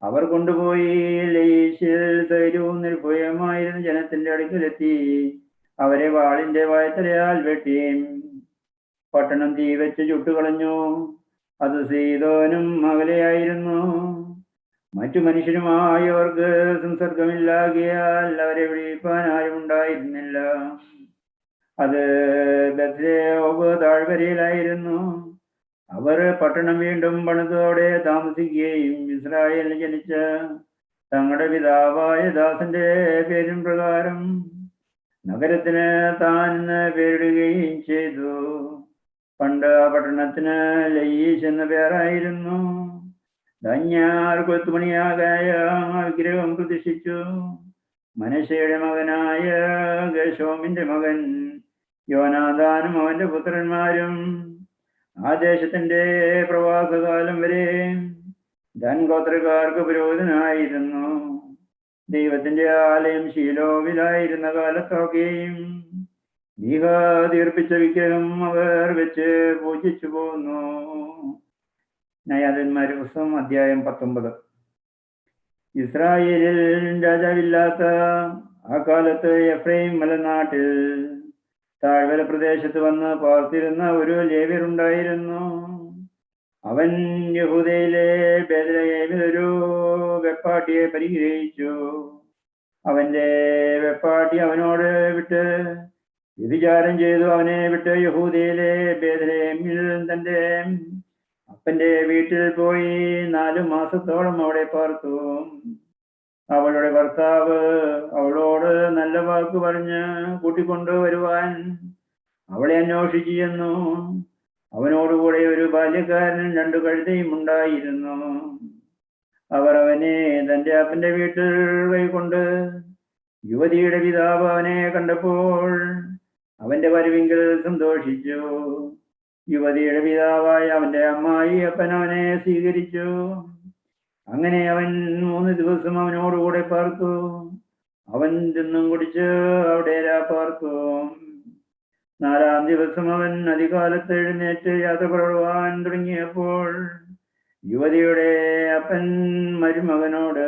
അവർ കൊണ്ടുപോയി ലയീശിൽ ധൈര്യവും നിർഭയമായിരുന്ന ജനത്തിന്റെ അടുക്കലെത്തി അവരെ വാളിന്റെ വായ്ത്തലയാൽ വെട്ടി. പട്ടണം തീ വെച്ച് ചുട്ടുകളഞ്ഞു. അത് സീദോനും അകലെയായിരുന്നു. മറ്റു മനുഷ്യരുമായവർക്ക് സംസർഗമില്ലാകിയാൽ അവരെ വിളിപ്പാൻ ആരും ഉണ്ടായിരുന്നില്ല. അത് ബത്ലേഹേം താഴ്വരയിലായിരുന്നു. അവർ പട്ടണം വീണ്ടും പണിതോടെ താമസിക്കുകയും ഇസ്രായേലിൽ ജനിച്ച തങ്ങളുടെ പിതാവായ ദാസന്റെ പേരിൻ പ്രകാരം നഗരത്തിന് താൻ പേരിടുകയും ചെയ്തു. പണ്ട് ആ പട്ടണത്തിന് ലയീശ് എന്ന പേരായിരുന്നു. ധന്യാർ കൊത്തുമണിയാകായ വിഗ്രഹം പ്രതിഷ്ഠിച്ചു. മനശ്ശെയുടെ മകനായ ഗേർശോമിന്റെ മകൻ യോനാഥാനും അവന്റെ പുത്രന്മാരും ആ ദേശത്തിന്റെ പ്രവാസകാലം വരെ ദാൻ ഗോത്രക്കാർക്ക് പുരോഹിതനായിരുന്നു. ദൈവത്തിന്റെ ആലയം ശീലോവിലായിരുന്ന കാലത്തൊക്കെയും മീഖ തീർപ്പിച്ച വിഗ്രഹം അവർ വെച്ച് പൂജിച്ചു പോന്നു. ന്യായാധിപന്മാരുടെ പുസ്തകം അധ്യായം 19. ഇസ്രായേലിൽ രാജാവില്ലാത്ത ആ കാലത്ത് എഫ്രൈം മലനാട്ടിൽ താഴ്വര പ്രദേശത്ത് വന്ന് പാർത്തിരുന്ന ഒരു ലേവ്യരുണ്ടായിരുന്നു. അവൻ യഹൂദയിലെ ബേത്ലഹേമിൽ ഒരു വെപ്പാട്ടിയെ പരിഗ്രഹിച്ചു. അവന്റെ വെപ്പാട്ടി അവനോട് വിട്ട് വ്യഭിചാരം ചെയ്തു. അവനെ വിട്ട് യഹൂദയിലെ ബേത്ലഹേമിൽ തന്റെ അപ്പന്റെ വീട്ടിൽ പോയി 4 മാസത്തോളം അവിടെ പാർത്തു. അവളുടെ ഭർത്താവ് അവളോട് നല്ല വാക്ക് പറഞ്ഞ് കൂട്ടിക്കൊണ്ടുവരുവാൻ അവളെ അന്വേഷിച്ചു ചെന്നു. അവനോടുകൂടെ ഒരു ബാല്യക്കാരനും 2 കഴുതയും ഉണ്ടായിരുന്നു. അവർ അവനെ തന്റെ അപ്പന്റെ വീട്ടിൽ കൈക്കൊണ്ട് യുവതിയുടെ പിതാവ് അവനെ കണ്ടപ്പോൾ അവന്റെ വരവിങ്കിൽ സന്തോഷിച്ചു. യുവതിയുടെ പിതാവായ അവന്റെ അമ്മായി അപ്പൻ അവനെ സ്വീകരിച്ചു. അങ്ങനെ അവൻ 3 ദിവസം അവനോടുകൂടെ പാർത്തു. അവൻ തിന്നും കുടിച്ച് അവിടെ പാർത്തു. 4-ാം ദിവസം അവൻ അതികാലത്ത് എഴുന്നേറ്റ് യാത്ര പുറപ്പെടുവാൻ തുടങ്ങിയപ്പോൾ യുവതിയുടെ അപ്പൻ മരുമകനോട്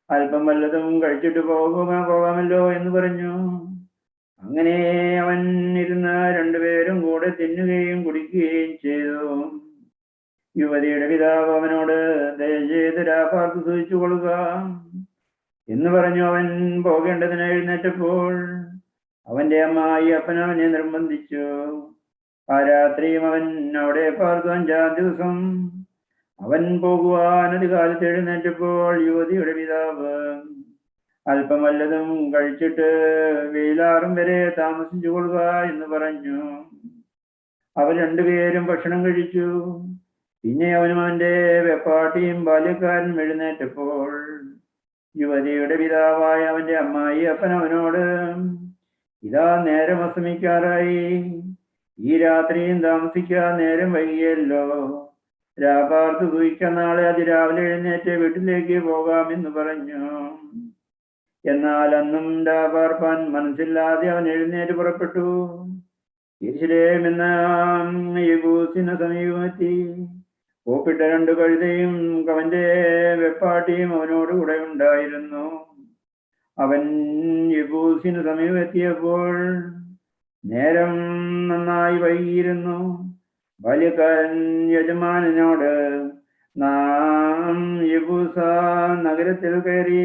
അല്പം വല്ലതും കഴിച്ചിട്ട് പോകാമല്ലോ എന്ന് പറഞ്ഞു. അങ്ങനെ അവൻ ഇരുന്ന് 2 പേരും കൂടെ തിന്നുകയും കുടിക്കുകയും ചെയ്തു. യുവതിയുടെ പിതാവ് അവനോട് ദയചെയ്ത് രാപാർത്ത് സൂചിച്ചു കൊള്ളുക എന്ന് പറഞ്ഞു. അവൻ പോകേണ്ടതിന് എഴുന്നേറ്റപ്പോൾ അവന്റെ അമ്മായി അപ്പൻ അവനെ നിർബന്ധിച്ചു. ആ രാത്രിയും അവൻ അവിടെ പാർത്തു. 5-ാം ദിവസം അവൻ പോകുവാൻ അതികാലത്ത് എഴുന്നേറ്റപ്പോൾ യുവതിയുടെ പിതാവ് അല്പം വല്ലതും കഴിച്ചിട്ട് വെയിലാറും വരെ താമസിച്ചു കൊള്ളുക എന്ന് പറഞ്ഞു. അവർ 2 പേരും ഭക്ഷണം കഴിച്ചു. പിന്നെ അവനും അവന്റെ വെപ്പാട്ടിയും ബാല്യക്കാരനും എഴുന്നേറ്റപ്പോൾ യുവതിയുടെ പിതാവായ അവന്റെ അമ്മായി അപ്പൻ അവനോട്, ഇതാ നേരം അസ്തമിക്കാറായി, ഈ രാത്രിയും താമസിക്കാൻ നേരം വൈകിയല്ലോ. രാപാർത്ത് സൂക്ഷിക്കാൻ നാളെ അതിരാവിലെ എഴുന്നേറ്റ് വീട്ടിലേക്ക് പോകാമെന്ന് പറഞ്ഞു. എന്നാൽ അന്നും രാപാർപ്പാൻ മനസ്സില്ലാതെ അവൻ എഴുന്നേറ്റ് പുറപ്പെട്ടു. യെരൂശലേം എന്ന യെബൂസിന് സമീപമെത്തി. കോപ്പിട്ട 2 കഴുതയും അവന്റെ വെപ്പാട്ടിയും അവനോടുകൂടെ ഉണ്ടായിരുന്നു. അവൻ യെബൂസിന് സമീപമെത്തിയപ്പോൾ നേരം നന്നായി വൈകിയിരുന്നു. ബാല്യക്കാരൻ യജമാനനോട്, നാം യെബൂസ നഗരത്തിൽ കയറി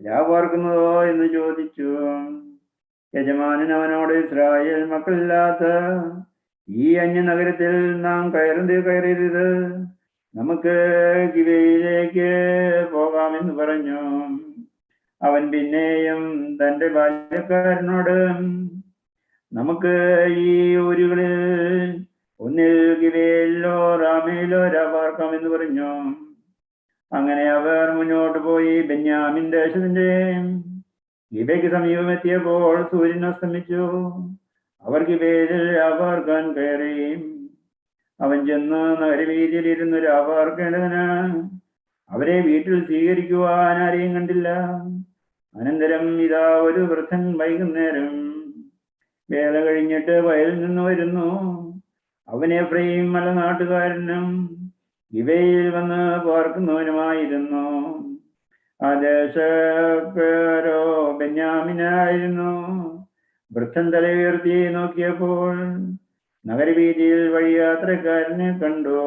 രാപാർക്കുന്നതോ എന്ന് ചോദിച്ചു. യജമാനൻ അവനോട്, ഇസ്രായേൽ മക്കളില്ലാത്ത ഈ അന്യനഗരത്തിൽ നാം കയറരുത്, നമുക്ക് ഗിബെയയിലേക്ക് പോകാമെന്ന് പറഞ്ഞു. അവൻ പിന്നെയും തന്റെ ബാല്യക്കാരനോട്, നമുക്ക് ഈ ഊരുകളിൽ ഒന്നിൽ ഗിബെയയിലോ റാമയിലോ രാപാർക്കാമെന്ന് പറഞ്ഞു. അങ്ങനെ അവർ മുന്നോട്ട് പോയി. ബെന്യാമിൻ ദേശത്തിന്റെ ഗിബെയ്ക്ക് സമീപമെത്തിയപ്പോൾ സൂര്യൻ അസ്തമിച്ചു. അവർ ഗിബെയയിൽ രാപാർക്കാൻ കയറി. അവൻ ചെന്ന് നഗരവീതിയിൽ ഇരുന്ന് രാപാർക്കേണ്ടതിന് അവരെ വീട്ടിൽ സ്വീകരിക്കുവാൻ ആരെയും കണ്ടില്ല. അനന്തരം ഇതാ ഒരു വൃദ്ധൻ വൈകുന്നേരം വേല കഴിഞ്ഞിട്ട് വയലിൽ നിന്ന് വരുന്നു. അവൻ എഫ്രയീം മലനാട്ടുകാരനും ഗിബെയയിൽ വന്ന് പാർക്കുന്നവനുമായിരുന്നു. ആ ദേശക്കാരോ ബെന്യാമിനായിരുന്നു. വൃദ്ധൻ തലയുയർത്തി നോക്കിയപ്പോൾ നഗരവീതിയിൽ വഴിയാത്രക്കാരനെ കണ്ടു.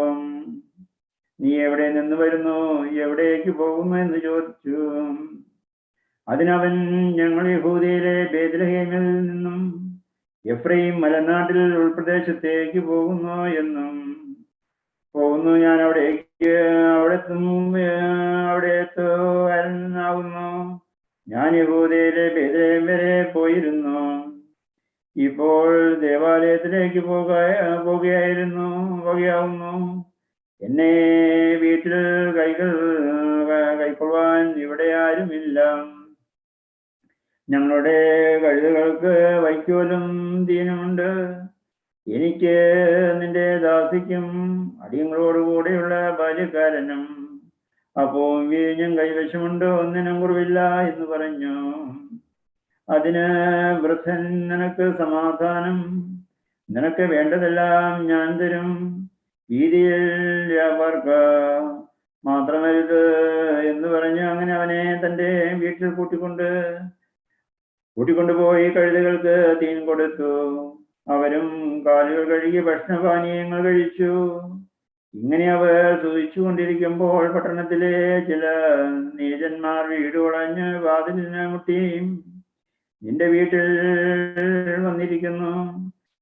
നീ എവിടെ നിന്ന് വരുന്നു, എവിടേക്ക് പോകുന്നു എന്ന് ചോദിച്ചു. അതിനവൻ, ഞങ്ങൾ യഹൂദയിലെ ബേത്ലഹേമിൽ നിന്നും എഫ്രൈം മലനാട്ടിൽ ഉൾപ്രദേശത്തേക്ക് പോകുന്നു എന്നും പോകുന്നു. ഞാൻ അവിടെ എത്തുവാനാകുന്നു. ഞാൻ യഹൂദയിലെ ബേത്ലഹേം വരെ പോയിരുന്നു. ഇപ്പോൾ ദേവാലയത്തിലേക്ക് പോകുകയാവുന്നു. എന്നെ വീട്ടിൽ കൈക്കൊള്ളുവാൻ ഇവിടെ ആരുമില്ല. ഞങ്ങളുടെ കഴുതകൾക്ക് വൈക്കോലും തീനുമുണ്ട്. എനിക്ക് നിന്റെ ദാസിക്കും അടിയങ്ങളോടുകൂടെയുള്ള ബാല്യക്കാരനും അപ്പവും വീഞ്ഞും കൈവശമുണ്ട്, ഒന്നിനും കുറവില്ല എന്ന് പറഞ്ഞു. അതിന് വൃദ്ധൻ, നിനക്ക് സമാധാനം, നിനക്ക് വേണ്ടതെല്ലാം ഞാൻ തരും, വീതിയിൽ വ്യാപാർക്ക് മാത്രമരുത് എന്ന് പറഞ്ഞു. അങ്ങനെ അവനെ തന്റെ വീട്ടിൽ കൂട്ടിക്കൊണ്ടുപോയി കഴുതകൾക്ക് തീൻ കൊടുത്തു. അവരും കാലുകൾ കഴുകി ഭക്ഷണപാനീയങ്ങൾ കഴിച്ചു. ഇങ്ങനെ അവർ സുഖിച്ചു കൊണ്ടിരിക്കുമ്പോൾ പട്ടണത്തിലെ ചില നീചന്മാർ വീട് വളഞ്ഞ് വാതിലിന് മുട്ടി, നിന്റെ വീട്ടിൽ വന്നിരിക്കുന്നു,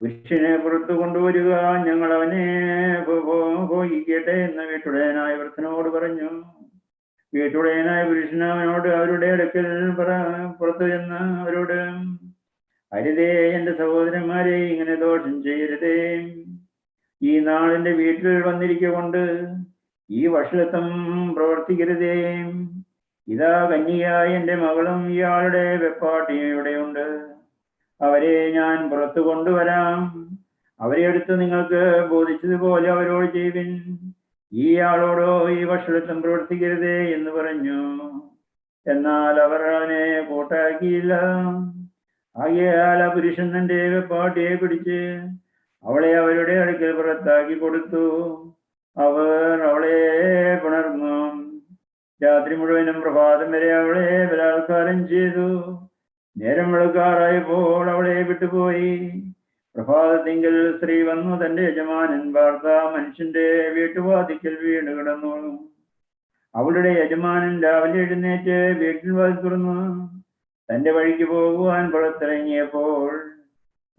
പുരുഷനെ പുറത്തു കൊണ്ടുവരിക, ഞങ്ങൾ അവനെ ഭോഗിക്കട്ടെ എന്ന് വീട്ടുടയനായ വൃദ്ധനോട് പറഞ്ഞു. വീട്ടുടയനായ പുരുഷൻ അവനോട് അവരുടെ അടുക്കൽ പുറത്തു ചെന്ന് അവരോട്, അരുതേ, എന്റെ സഹോദരന്മാരെ, ഇങ്ങനെ ദോഷം ചെയ്യരുതേ. ഈ നാളിന്റെ വീട്ടിൽ വന്നിരിക്കൊണ്ട് ഈ വഷളത്വം പ്രവർത്തിക്കരുതേ. ഇതാ കന്യകയായ എന്റെ മകളും ഇയാളുടെ വെപ്പാട്ടിയും ഇവിടെയുണ്ട്. അവരെ ഞാൻ പുറത്തു കൊണ്ടുവരാം. അവരെ എടുത്ത് നിങ്ങൾക്ക് ബോധിച്ചതുപോലെ അവരോട് ചെയ്യുവിൻ. ഈ ആളോടോ ഈ വഷളത്വം പ്രവർത്തിക്കരുതേ എന്ന് പറഞ്ഞു. എന്നാൽ അവർ അവനെ കൂട്ടാക്കിയില്ല. ആകയാൽ ആ പുരുഷൻ തന്റെ വെപ്പാട്ടിയെ പിടിച്ച് അവളെ അവരുടെ അടുക്കൽ പുറത്താക്കി കൊടുത്തു. അവർ അവളെ പുണർന്നു. രാത്രി മുഴുവനും പ്രഭാതം വരെ അവളെ ബലാത്കാരം ചെയ്തു. നേരം വെളുക്കാറായപ്പോൾ അവളെ വിട്ടുപോയി. പ്രഭാതത്തിങ്കൽ സ്ത്രീ വന്നു തന്റെ യജമാനൻ വാർത്ത മനുഷ്യന്റെ വീട്ടുവാതിക്കൽ വീണ് കിടന്നു. അവളുടെ യജമാനൻ രാവിലെ എഴുന്നേറ്റ് വീട്ടിൽ വാതിൽ തുറന്നു തന്റെ വഴിക്ക് പോകുവാൻ പുറത്തിറങ്ങിയപ്പോൾ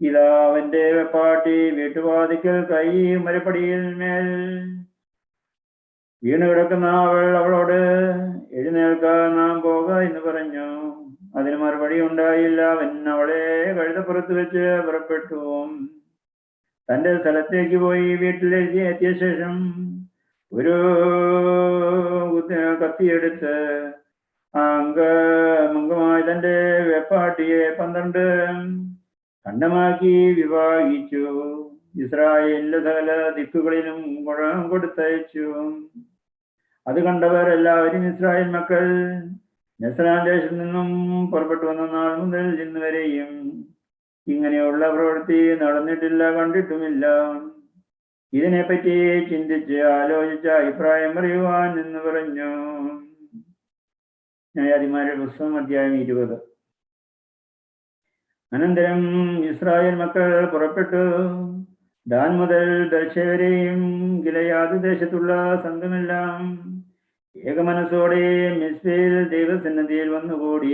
ഇതാ അവന്റെ വെപ്പാട്ടി വീട്ടുവാതിക്കൽ കൈ മരപ്പടിയിൽ മേൽ വീണ് കിടക്കുന്ന അവളോട്, എഴുന്നേൽക്കാൻ നാം പോക എന്ന് പറഞ്ഞു. അതിന് മറുപടി ഉണ്ടായില്ല. അവൻ അവളെ കഴുതപ്പുറത്ത് വെച്ച് പുറപ്പെട്ടു. തന്റെ സ്ഥലത്തേക്ക് പോയി വീട്ടിലേക്ക് എത്തിയ ശേഷം ഒരു കത്തിയെടുത്ത് അംഗമായി തന്റെ വെപ്പാട്ടിയെ 12 ഖണ്ഡമാക്കി വിഭാഗിച്ചു. ഇസ്രായേലിന്റെ സകല ദിക്കുകളിലും കൊടുത്തയച്ചു. അത് കണ്ടവർ എല്ലാവരും ഇസ്രായേൽ മക്കൾ നസ്രാൻ ദേശത്ത് നിന്നും പുറപ്പെട്ടു വന്ന നാൾ മുതൽ ഇന്ന് വരെയും ഇങ്ങനെയുള്ള പ്രവൃത്തി നടന്നിട്ടില്ല, കണ്ടിട്ടുമില്ല. ഇതിനെപ്പറ്റി ചിന്തിച്ച് ആലോചിച്ച് അഭിപ്രായം പറയുവാൻ എന്ന് പറഞ്ഞു. ന്യായാധിപന്മാരുടെ പുസ്തകം അധ്യായം 20. അനന്തരം ഇസ്രായേൽ മക്കൾ പുറപ്പെട്ടു ദാൻ മുതൽ ബേർശേവരെയും ഗിലെയാദ് ദേശത്തുള്ള സംഘമെല്ലാം ഏകമനസ്സോടെ മിസ്പയിൽ ദൈവസന്നിധിയിൽ വന്നുകൂടി.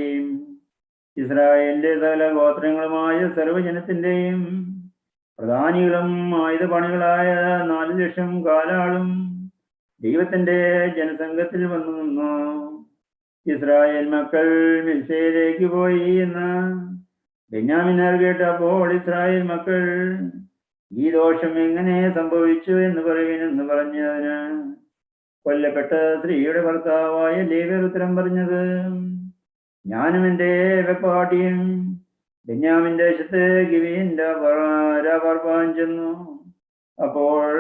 ഇസ്രായേലിന്റെ സകല ഗോത്രങ്ങളുമായ സർവ്വജനത്തിന്റെയും പ്രധാനികളും ആയുധപണികളായ 4,00,000 കാലാളും ദൈവത്തിന്റെ ജനസംഘത്തിൽ വന്നു നിന്നു. ഇസ്രായേൽ മക്കൾ മിസ്പയിലേക്ക് പോയി എന്ന് ബെന്യാമിനാർ കേട്ടപ്പോൾ ഇസ്രായേൽ മക്കൾ, ഈ ദോഷം എങ്ങനെ സംഭവിച്ചു എന്ന് പറയുവിനെന്ന് പറഞ്ഞതിന് കൊല്ലപ്പെട്ട സ്ത്രീയുടെ ഭർത്താവായ ലേവ്യർ ഉത്തരം പറഞ്ഞത്, ഞാനും എൻ്റെ വെപ്പാട്ടിയും ബെന്യാമിൻ ദേശത്ത് ഗിബെയിന്റെ രാപാർപ്പാൻ ചെന്നു. അപ്പോൾ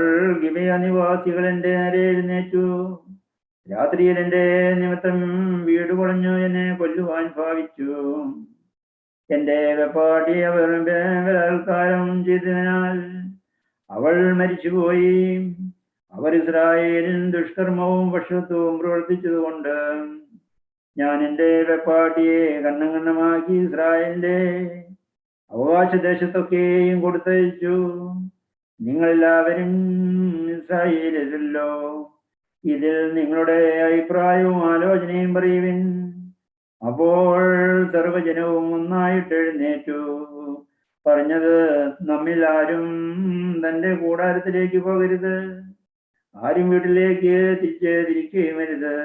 ഗിബെയ നിവാസികൾ എൻ്റെ നേരെ എഴുന്നേറ്റു. രാത്രിയിൽ എൻ്റെ നിമിത്തം വീട് പൊളഞ്ഞു എന്നെ കൊല്ലുവാൻ ഭാവിച്ചു. എൻ്റെ വെപ്പാട്ടി അവർ ബലാത്കാരം ചെയ്തതിനാൽ അവൾ മരിച്ചുപോയി. അവർ ഇസ്രായേലിൽ ദുഷ്കർമ്മവും വഷത്വവും പ്രവർത്തിച്ചതുകൊണ്ട് ഞാൻ എൻ്റെ വെപ്പാട്ടിയെ കണ്ണമാക്കി ഇസ്രായേലിന്റെ അവകാശദേശത്തൊക്കെയും കൊടുത്തയച്ചു. നിങ്ങളെല്ലാവരും ഇസ്രായേലിലല്ലോ. ഇതിൽ നിങ്ങളുടെ അഭിപ്രായവും ആലോചനയും പറയുവിൻ. അപ്പോൾ സർവജനവും ഒന്നായിട്ട് എഴുന്നേറ്റു പറഞ്ഞത്, നമ്മിൽ ആരും തന്റെ കൂടാരത്തിലേക്ക് പോകരുത്, ആരും വീട്ടിലേക്ക് തിരിക്കുകയും അരുത്.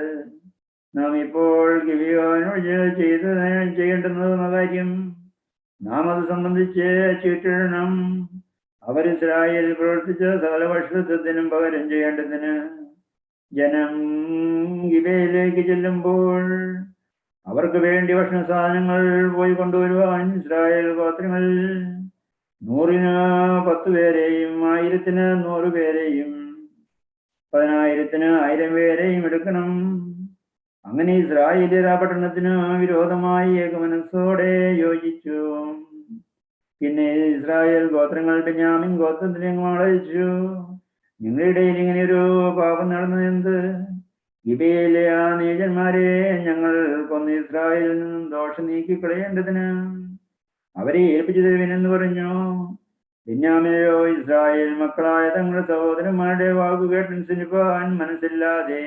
നാം ഇപ്പോൾ ഗിബെയോനോട് ചെയ്യേണ്ടുന്ന കാര്യം നാം അത് സംബന്ധിച്ച് ചീട്ടിടണം. അവർ ഇസ്രായേലിൽ പ്രവർത്തിച്ച സകല ഭക്ഷണത്തിനും പകരം ചെയ്യേണ്ടതിന് ജനം ഗിബെയിലേക്ക് ചെല്ലുമ്പോൾ അവർക്ക് വേണ്ടി ഭക്ഷണ സാധനങ്ങൾ പോയി കൊണ്ടുവരുവാൻ ഇസ്രായേൽ ഗോത്രങ്ങളിൽ 100-ന് 10 പേരെയും 1000-ന് 100 പേരെയും 10,000-ന് 1000 പേരെയും എടുക്കണം. അങ്ങനെ ഇസ്രായേലിയർ ആ പട്ടണത്തിന് വിരോധമായി ഏകമനസ്സോടെ യോജിച്ചു. പിന്നെ ഇസ്രായേൽ ഗോത്രങ്ങൾ ബെന്യാമിൻ ഗോത്രത്തിനെ അയച്ചു, നിങ്ങളുടെ ഇടയിൽ ഇങ്ങനെ ഒരു പാപം നടന്നതെന്ത്? ഗിബെയയിലെ ആ നീചന്മാരെ ഞങ്ങൾ കൊന്ന് ഇസ്രായേലിൽ നിന്നും ദോഷം നീക്കിക്കളയേണ്ടതിന് അവരെ ഏൽപ്പിച്ചു തരുവിനെന്ന് പറഞ്ഞു. ബെന്യാമിനെയോ ഇസ്രായേൽ മക്കളായ തങ്ങളുടെ സഹോദരന്മാരുടെ വാക്കുകേട്ടനുസരിപ്പാൻ മനസ്സില്ലാതെ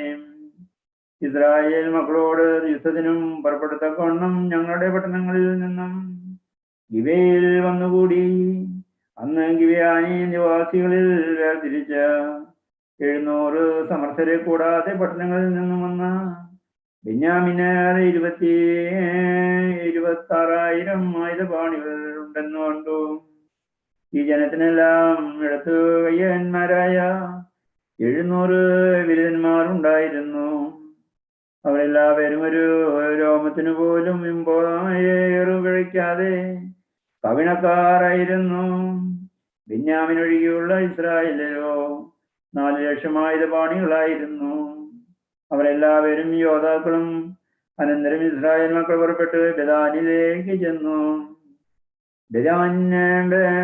ഇസ്രായേൽ മക്കളോട് യുദ്ധത്തിനും പുറപ്പെടുത്തക്കവണ്ണം ഞങ്ങളുടെ പട്ടണങ്ങളിൽ നിന്നും ഗിബെയിൽ വന്നുകൂടി. അന്ന് ഗിബെയാനി നിവാസികളിൽ വേർതിരിച്ച 700 സമർത്ഥരെ കൂടാതെ പട്ടണങ്ങളിൽ നിന്നും വന്ന ബെന്യാമിനാർ 26,000 ആയുധപാണികൾ ഉണ്ടെന്ന് കണ്ടു. ഈ ജനത്തിനെല്ലാം ഇടത്തു കയ്യന്മാരായ 700 വിരുദ്ധന്മാർ ഉണ്ടായിരുന്നു. അവരെല്ലാവരും ഒരു രോമത്തിനു പോലും ഏറു കഴിക്കാതെ കവിണക്കാരായിരുന്നു. ബെന്യാമിനൊഴികെയുള്ള ഇസ്രായേലോ 4 ലക്ഷം ആയുധപാണികളായിരുന്നു. അവരെല്ലാവരും യോദ്ധാക്കളും. അനന്തരം ഇസ്രായേൽ മക്കൾ പുറപ്പെട്ട് ബെദാനിലേക്ക് ചെന്നു.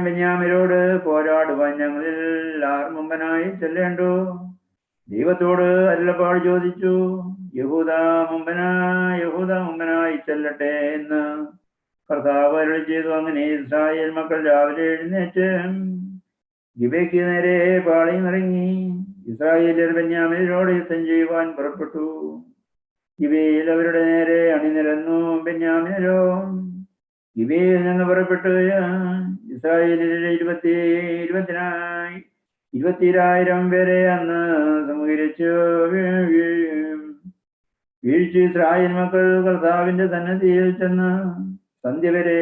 ബെന്യാമിനോട് പോരാടുവാൻ ഞങ്ങളിൽ ആർ മുമ്പനായി ചെല്ലേണ്ടു? ദൈവത്തോട് അരുളപ്പാട് ചോദിച്ചു. യഹൂദ മുമ്പനായി ചെല്ലട്ടെ എന്ന് കർത്താവ് അരുളി ചെയ്തു. അങ്ങനെ ഇസ്രായേൽ മക്കൾ രാവിലെ എഴുന്നേറ്റ് ഗിബെയ്ക്ക് നേരെ പാളയം ഇറങ്ങി. ഇസ്രായേലിയർ ബെന്യാമിനോട് യുദ്ധം ചെയ്യുവാൻ പുറപ്പെട്ടു. ഗിബെയിൽ അവരുടെ നേരെ അണിനിരന്നു. ബെന്യാമിനോ ഗിബെയിൽ നിന്ന് പുറപ്പെട്ട് ഇസ്രായേലിലെ 20,000 പേരെ അന്ന് സംഹരിച്ചു വീഴ്ച. ഇസ്രായേൽ മക്കൾ കർത്താവിന്റെ സന്നദ്ധിയിൽ ചെന്ന് സന്ധ്യ വരെ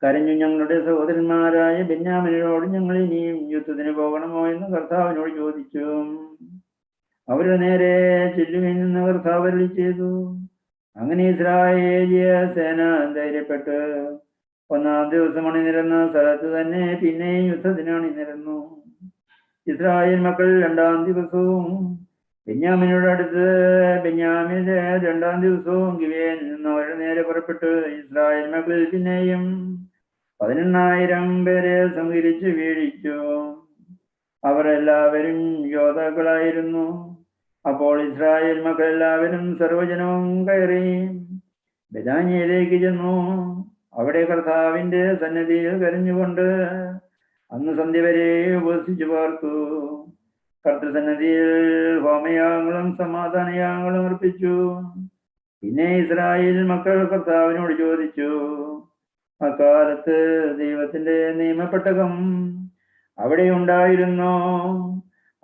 കരഞ്ഞു. ഞങ്ങളുടെ സഹോദരന്മാരായ ബെന്യാമിനോട് ഞങ്ങൾ ഇനിയും യുദ്ധത്തിന് പോകണമോ എന്ന് കർത്താവിനോട് ചോദിച്ചു. അവരുടെ നേരെ ചെല്ലുമെന്ന് കർത്താവ് അരുളി ചെയ്തു. അങ്ങനെ ഇസ്രായേലിയ സേന ധൈര്യപ്പെട്ട് 1-ാം ദിവസം അണിനിരന്ന സ്ഥലത്ത് തന്നെ പിന്നെയും യുദ്ധത്തിന് അണിനിരന്നു. ഇസ്രായേൽ മക്കൾ 2-ാം ദിവസവും ബെന്യാമിനോട് അടുത്ത് ബെന്യാമിന്റെ 2-ാം ദിവസവും ഗിബെയിൽ നിന്ന് അവരുടെ നേരെ പുറപ്പെട്ട് ഇസ്രായേൽ മക്കളിൽ പിന്നെയും 18,000 പേരെ സംഹരിച്ച് വീഴിച്ചു. അവർ എല്ലാവരും യോദ്ധാക്കളായിരുന്നു. അപ്പോൾ ഇസ്രായേൽ മക്കൾ എല്ലാവരും സർവ്വജനവും കയറി ബെഥാനിയയിലേക്ക് ചെന്നു. അവിടെ കർത്താവിന്റെ സന്നിധിയിൽ കരഞ്ഞുകൊണ്ട് അന്ന് സന്ധ്യ വരെ ഉപസിച്ചു പാർത്തു. കർത്തൃസന്നിധിയിൽ ഹോമയാഗങ്ങളും സമാധാനയാഗങ്ങളും അർപ്പിച്ചു. പിന്നെ ഇസ്രായേൽ മക്കൾ കർത്താവിനോട് ചോദിച്ചു. അക്കാലത്ത് ദൈവത്തിന്റെ നിയമപ്പെട്ടകം അവിടെ ഉണ്ടായിരുന്നോ?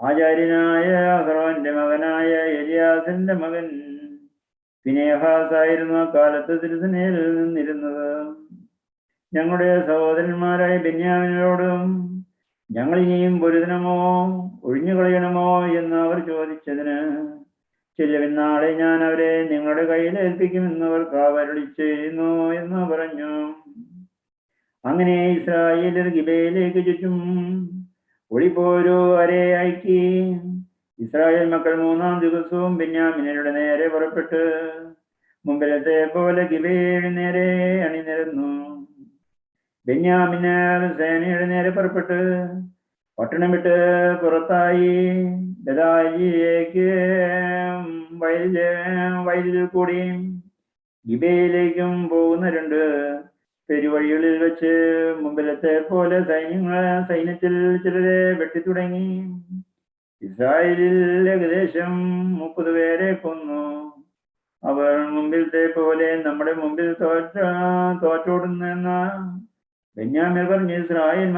ആചാര്യനായ അഹ്റോന്റെ മകനായ എലിയാസിന്റെ മകൻ ഫിനെഹാസ് ആയിരുന്നു അക്കാലത്ത് തിരുസനയിൽ നിന്നിരുന്നത്. ഞങ്ങളുടെ സഹോദരന്മാരായ ബെന്യാമിനോടും ഞങ്ങൾ ഇനിയും പൊരുതണമോ ഒഴിഞ്ഞു കളയണമോ എന്ന് അവർ ചോദിച്ചതിന്, ചെല്ലുവിൻ, നാളെ ഞാൻ അവരെ നിങ്ങളുടെ കയ്യിൽ ഏൽപ്പിക്കുമെന്ന് അവർ അരുളി ചെയ്യുന്നു എന്ന് പറഞ്ഞു. അങ്ങനെ ഇസ്രായേലർ ഗിബെയിലേക്ക് ചുറ്റും ഒളിപ്പോരു അരെ അയക്കി. ഇസ്രായേൽ മക്കൾ 3-ാം ദിവസവും ബെന്യാമിനരുടെ നേരെ പുറപ്പെട്ട് മുമ്പിലത്തെ പോലെ ഗിബെയുടെ നേരെ അണിനിരന്നു. ബെന്യാമിനർ സേനയുടെ നേരെ പുറപ്പെട്ട് പട്ടണം വിട്ട് പുറത്തായി ബെഥാനിലേക്ക് വയലിൽ കൂടി ഗിബെയിലേക്കും പോകുന്ന 2 പെരുവഴികളിൽ വെച്ച് മുമ്പിലത്തെ പോലെ സൈന്യത്തിൽ ചിലരെ വെട്ടിത്തുടങ്ങി. ഇസ്രായേലിൽ ഏകദേശം 30 പേരെ കൊന്നു. അവർ മുമ്പിലത്തെ പോലെ നമ്മുടെ മുമ്പിൽ തോറ്റോടുന്നെന്ന ബെന്യാമീൻ പറഞ്ഞു, ഇസ്രായേൽ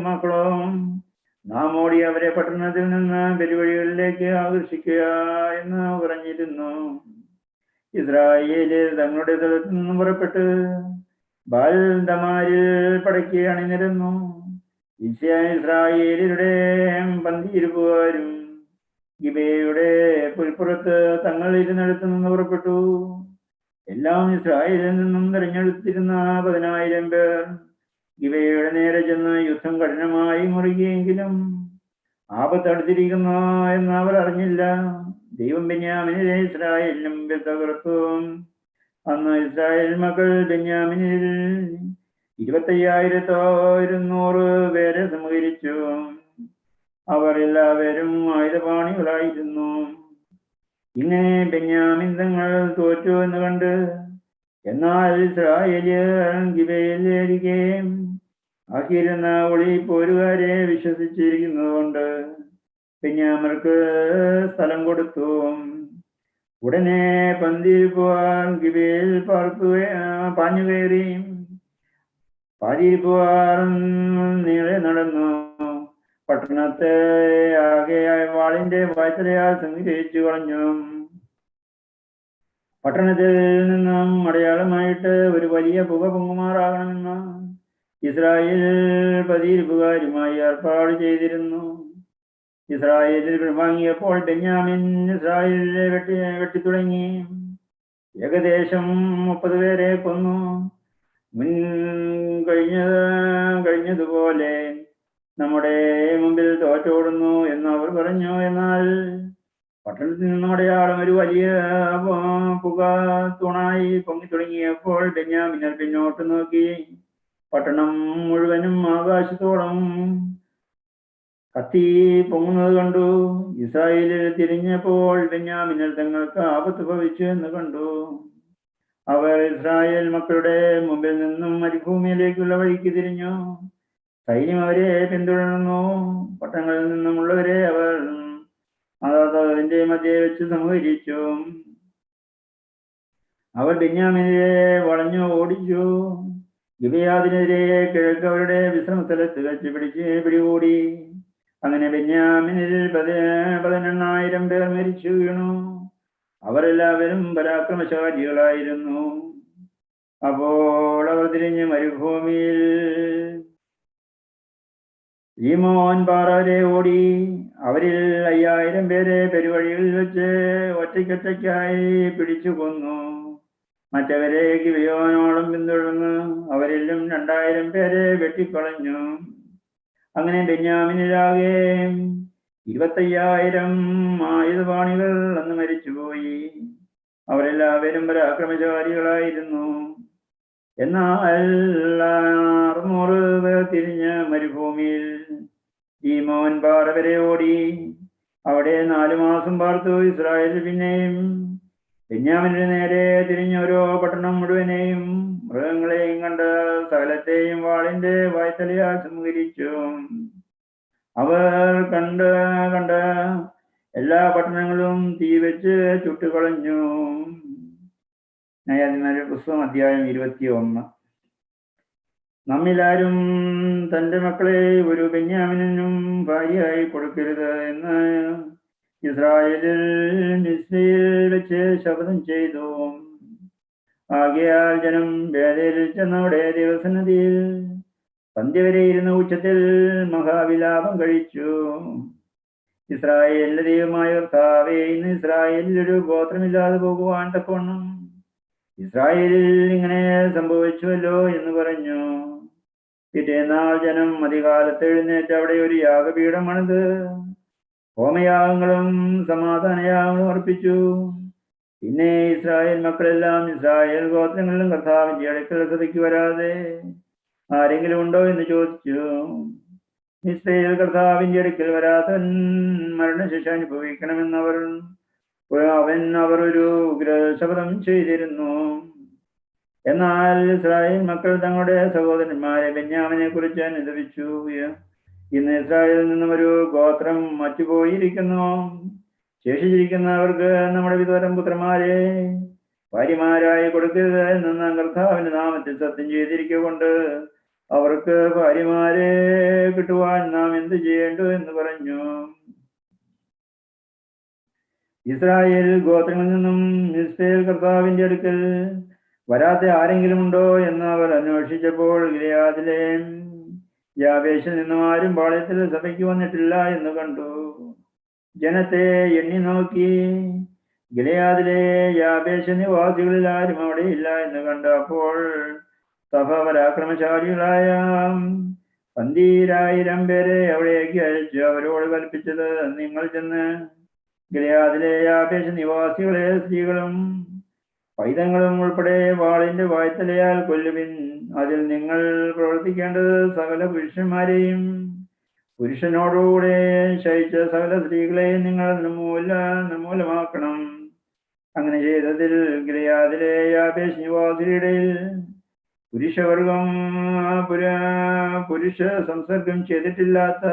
മക്കളോ, നാം ഓടി അവരെ പട്ടണത്തിൽ നിന്ന് പെരുവഴികളിലേക്ക് ആകർഷിക്കുക എന്ന് പറഞ്ഞിരുന്നു. ഇസ്രായേലിൽ തങ്ങളുടെ സ്ഥലത്തു നിന്നും പുറപ്പെട്ട് ബാൽദമാരിൽ പടയ്ക്ക് അണിനിരുന്നു. ഇസ്രായേലിയുടെ പന്തിയിരുപ്പുകാരും ഗിബയുടെ പുൽപ്പുറത്ത് തങ്ങൾ ഇരുന്നിടത്ത് നിന്ന് പുറപ്പെട്ടു. എല്ലാം ഇസ്രായേലിൽ നിന്നും തിരഞ്ഞെടുത്തിരുന്ന 10,000 പേർ ഗിബയുടെ നേരെ ചെന്ന് യുദ്ധം കഠിനമായി മുറുകിയെങ്കിലും ആപത്തടുത്തിരിക്കുന്നു എന്ന് അവർ അറിഞ്ഞില്ല. ദൈവം ബെന്യാമിനെ ഇസ്രായേലിന് മുമ്പിൽ തകർത്തു. അന്ന് ഇസ്രായേൽ മക്കൾ ബെന്യാമിനിൽ 25,200 പേരെ സംഹരിച്ചു. അവർ എല്ലാവരും ആയുധപാണികളായിരുന്നു. ഇങ്ങനെ ബെന്യാമിൻ തങ്ങൾ തോറ്റു എന്ന് കണ്ട്, എന്നാൽ ഇസ്രായേലിയർ ഗിബയിലേക്ക് ആക്കിയിരുന്ന ഒളിപ്പോരുകാരെ വിശ്വസിച്ചിരിക്കുന്നതുകൊണ്ട് ബെന്യാമിർക്ക് സ്ഥലം കൊടുത്തു. ഉടനെ പന്തിരിപ്പുകാർ ഗിബയിൽ പാഞ്ഞു കയറി. പാതിരിപ്പുകാർ നീളെ നടന്നു പട്ടണത്തെ ആകെ വാളിന്റെ വായ്ത്തലയാൽ സംഗ്രഹിച്ചു കളഞ്ഞു. പട്ടണത്തിൽ നിന്നും അടയാളമായിട്ട് ഒരു വലിയ പുക പൊങ്ങുമാറാകണമെന്ന് ഇസ്രായേൽ പതിയിരിപ്പുകാരുമായി ഏർപ്പാട് ചെയ്തിരുന്നു. ഇസ്രായേലിൽ പിൻവാങ്ങിയപ്പോൾ ബെന്യാമിൻ ഇസ്രായേലിലെ വെട്ടിത്തുടങ്ങി. ഏകദേശം 30 പേരെ കൊന്നു. കഴിഞ്ഞതുപോലെ നമ്മുടെ മുമ്പിൽ തോറ്റോടുന്നു എന്ന് അവർ പറഞ്ഞു. എന്നാൽ പട്ടണത്തിൽ നിന്നും അടയാളം ഒരു വലിയ പുക തൂണായി പൊങ്ങി തുടങ്ങിയപ്പോൾ ബെന്യാമിൻ പിന്നോട്ട് നോക്കി പട്ടണം മുഴുവനും ആകാശത്തോളം കത്തി പൊങ്ങുന്നത് കണ്ടു. ഇസ്രായേലിൽ തിരിഞ്ഞപ്പോൾ ബെന്യാമിൻ തങ്ങൾക്ക് ആപത്ത് ഭവിച്ചു എന്ന് കണ്ടു. അവർ ഇസ്രായേൽ മക്കളുടെ മുമ്പിൽ നിന്നും മരുഭൂമിയിലേക്കുള്ള വഴിക്ക് തിരിഞ്ഞു. സൈന്യം അവരെ പിന്തുടർന്നു. പട്ടണങ്ങളിൽ നിന്നുമുള്ളവരെ അവർ അതിന്റെ മധ്യേ വെച്ച് സംഹരിച്ചു. അവർ ബെന്യാമിനെ വളഞ്ഞു ഓടിച്ചു. ഗിബെയാദിനെതിരെ കിഴക്ക് അവരുടെ വിശ്രമ സ്ഥലത്ത് വെച്ച് പിടികൂടി. അങ്ങനെ ബെന്യാമിനിൽ 18,000 പേർ മരിച്ചു വീണു. അവരെല്ലാവരും പരാക്രമശാലികളായിരുന്നു. അപ്പോൾ അവർ തിരിഞ്ഞ് മരുഭൂമിയിൽ ഈമോൻ പാറ വരെ ഓടി. അവരിൽ 5,000 പേരെ പെരുവഴികളിൽ വെച്ച് ഒറ്റയ്ക്കൊറ്റയ്ക്കായി പിടിച്ചു കൊന്നു. മറ്റവരെ ഗിബെയോനോളം പിന്തുടർന്ന് അവരിലും 2,000 പേരെ വെട്ടിക്കളഞ്ഞു. അങ്ങനെ ബെന്യാമിനിലാകെ 25,000 ആയുധപാണികൾ അന്ന് മരിച്ചുപോയി. അവരെല്ലാവരും പരാക്രമശാലികളായിരുന്നു. എന്നാൽ 600 പേർ തിരിഞ്ഞ് മരുഭൂമിയിൽ ഈമോൻ പാറ വരെ ഓടി. അവിടെ 4 മാസം പാർത്തു. ഇസ്രായേൽ പിന്നെയും ബെന്യാമിന്റെ നേരെ തിരിഞ്ഞ ഓരോ പട്ടണം മുഴുവനെയും മൃഗങ്ങളെയും കണ്ട് സകലത്തെയും വാളിന്റെ വായ്ത്തലയാൽ സംഹരിച്ചു. അവർ കണ്ട് എല്ലാ പട്ടണങ്ങളും തീ വെച്ച് ചുട്ടുകളഞ്ഞു. ന്യായാധിപന്മാരുടെ പുസ്തകം അധ്യായം 21. നമ്മിലാരും തന്റെ മക്കളെ ഒരു ബെന്യാമിനും ഭാര്യയായി കൊടുക്കരുത് എന്ന് ഇസ്രായേലിൽ മിസ്രയിൽ വെച്ച് ശപഥം ചെയ്തു. ആകയാൽ ജനം ബേഥേലിൽ ചെന്നവിടെ ദൈവസന്നിധിയിൽ സന്ധ്യ ഇരുന്ന ഉച്ചത്തിൽ മഹാവിലാപം കഴിച്ചു. ഇസ്രായേലിന്റെ ദൈവമായ കർത്താവേ, ഇന്ന് ഇസ്രായേലിൽ ഒരു ഗോത്രമില്ലാതെ പോകുവാൻ തക്കവണ്ണം ഇസ്രായേലിൽ ഇങ്ങനെ സംഭവിച്ചുവല്ലോ എന്ന് പറഞ്ഞു. പിറ്റേന്നാൾ ജനം അധികാലത്ത് എഴുന്നേറ്റ് അവിടെ ഒരു യാഗപീഠം പണിത് ഹോമയാഗങ്ങളും സമാധാനയാഗങ്ങളും അർപ്പിച്ചു. പിന്നെ ഇസ്രായേൽ മക്കളെല്ലാം ഇസ്രായേൽ ഗോത്രങ്ങളിലും കർത്താവിന്റെ അടുക്കൽ സഭയ്ക്ക് വരാതെ ആരെങ്കിലും ഉണ്ടോ എന്ന് ചോദിച്ചു. ഇസ്രായേൽ കർത്താവിന്റെ അടുക്കൽ വരാത്തവൻ മരണശിക്ഷ അനുഭവിക്കണമെന്നവർ അവർ ഒരു ഉഗ്രശപഥം ചെയ്തിരുന്നു. എന്നാൽ ഇസ്രായേൽ മക്കൾ തങ്ങളുടെ സഹോദരന്മാരെ ബെന്യാമിനെ കുറിച്ച് അനുദപിച്ചു. ഇന്ന് ഇസ്രായേലിൽ നിന്നും ഒരു ഗോത്രം മറ്റുപോയിരിക്കുന്നു. ശേഷിച്ചിരിക്കുന്നവർക്ക് നമ്മുടെ വിധവരം പുത്രന്മാരെ ഭാര്യമാരായി കൊടുക്കരുത് എന്ന് കർത്താവിന്റെ നാമത്തിൽ സത്യം ചെയ്തിരിക്കൊണ്ട് അവർക്ക് ഭാര്യമാരെ കിട്ടുവാൻ നാം എന്ത് ചെയ്യേണ്ടു എന്ന് പറഞ്ഞു. ഇസ്രായേൽ ഗോത്രങ്ങളിൽ നിന്നും മിസ്രയേൽ കർത്താവിന്റെ അടുക്കൽ വരാത്ത ആരെങ്കിലും ഉണ്ടോ എന്ന് അവർ അന്വേഷിച്ചപ്പോൾ ഗിലെയാദിലെ യാബേശിൽ നിന്നും ആരും പാളയത്തിൽ സഭയ്ക്ക് വന്നിട്ടില്ല എന്ന് കണ്ടു. ജനത്തെ എണ്ണി നോക്കി ഗിലെയാദിലെ യാബേശ് നിവാസികളിൽ ആരും അവിടെ ഇല്ല എന്ന് കണ്ടപ്പോൾ സഭ പരാക്രമശാലികളായ 12,000 പേരെ അവിടേക്ക് അയച്ചു അവരോട് കൽപ്പിച്ചത്, നിങ്ങൾ ചെന്ന് ഗിലെയാദിലെ യാബേശ് നിവാസികളെ സ്ത്രീകളും പൈതങ്ങളും ഉൾപ്പെടെ വാളിന്റെ വായ്ത്തലയാൽ കൊല്ലുവിൻ. അതിൽ നിങ്ങൾ പ്രവർത്തിക്കേണ്ടത് സകല പുരുഷന്മാരെയും പുരുഷനോടുകൂടെ ശയിച്ച സകല സ്ത്രീകളെയും നിങ്ങൾ നിർമൂലമാക്കണം. അങ്ങനെ ചെയ്തതിൽ ഗിലെയാദിലെ യാബേശ് നിവാസികളുടെ പുരുഷ സംസർഗം ചെയ്തിട്ടില്ലാത്ത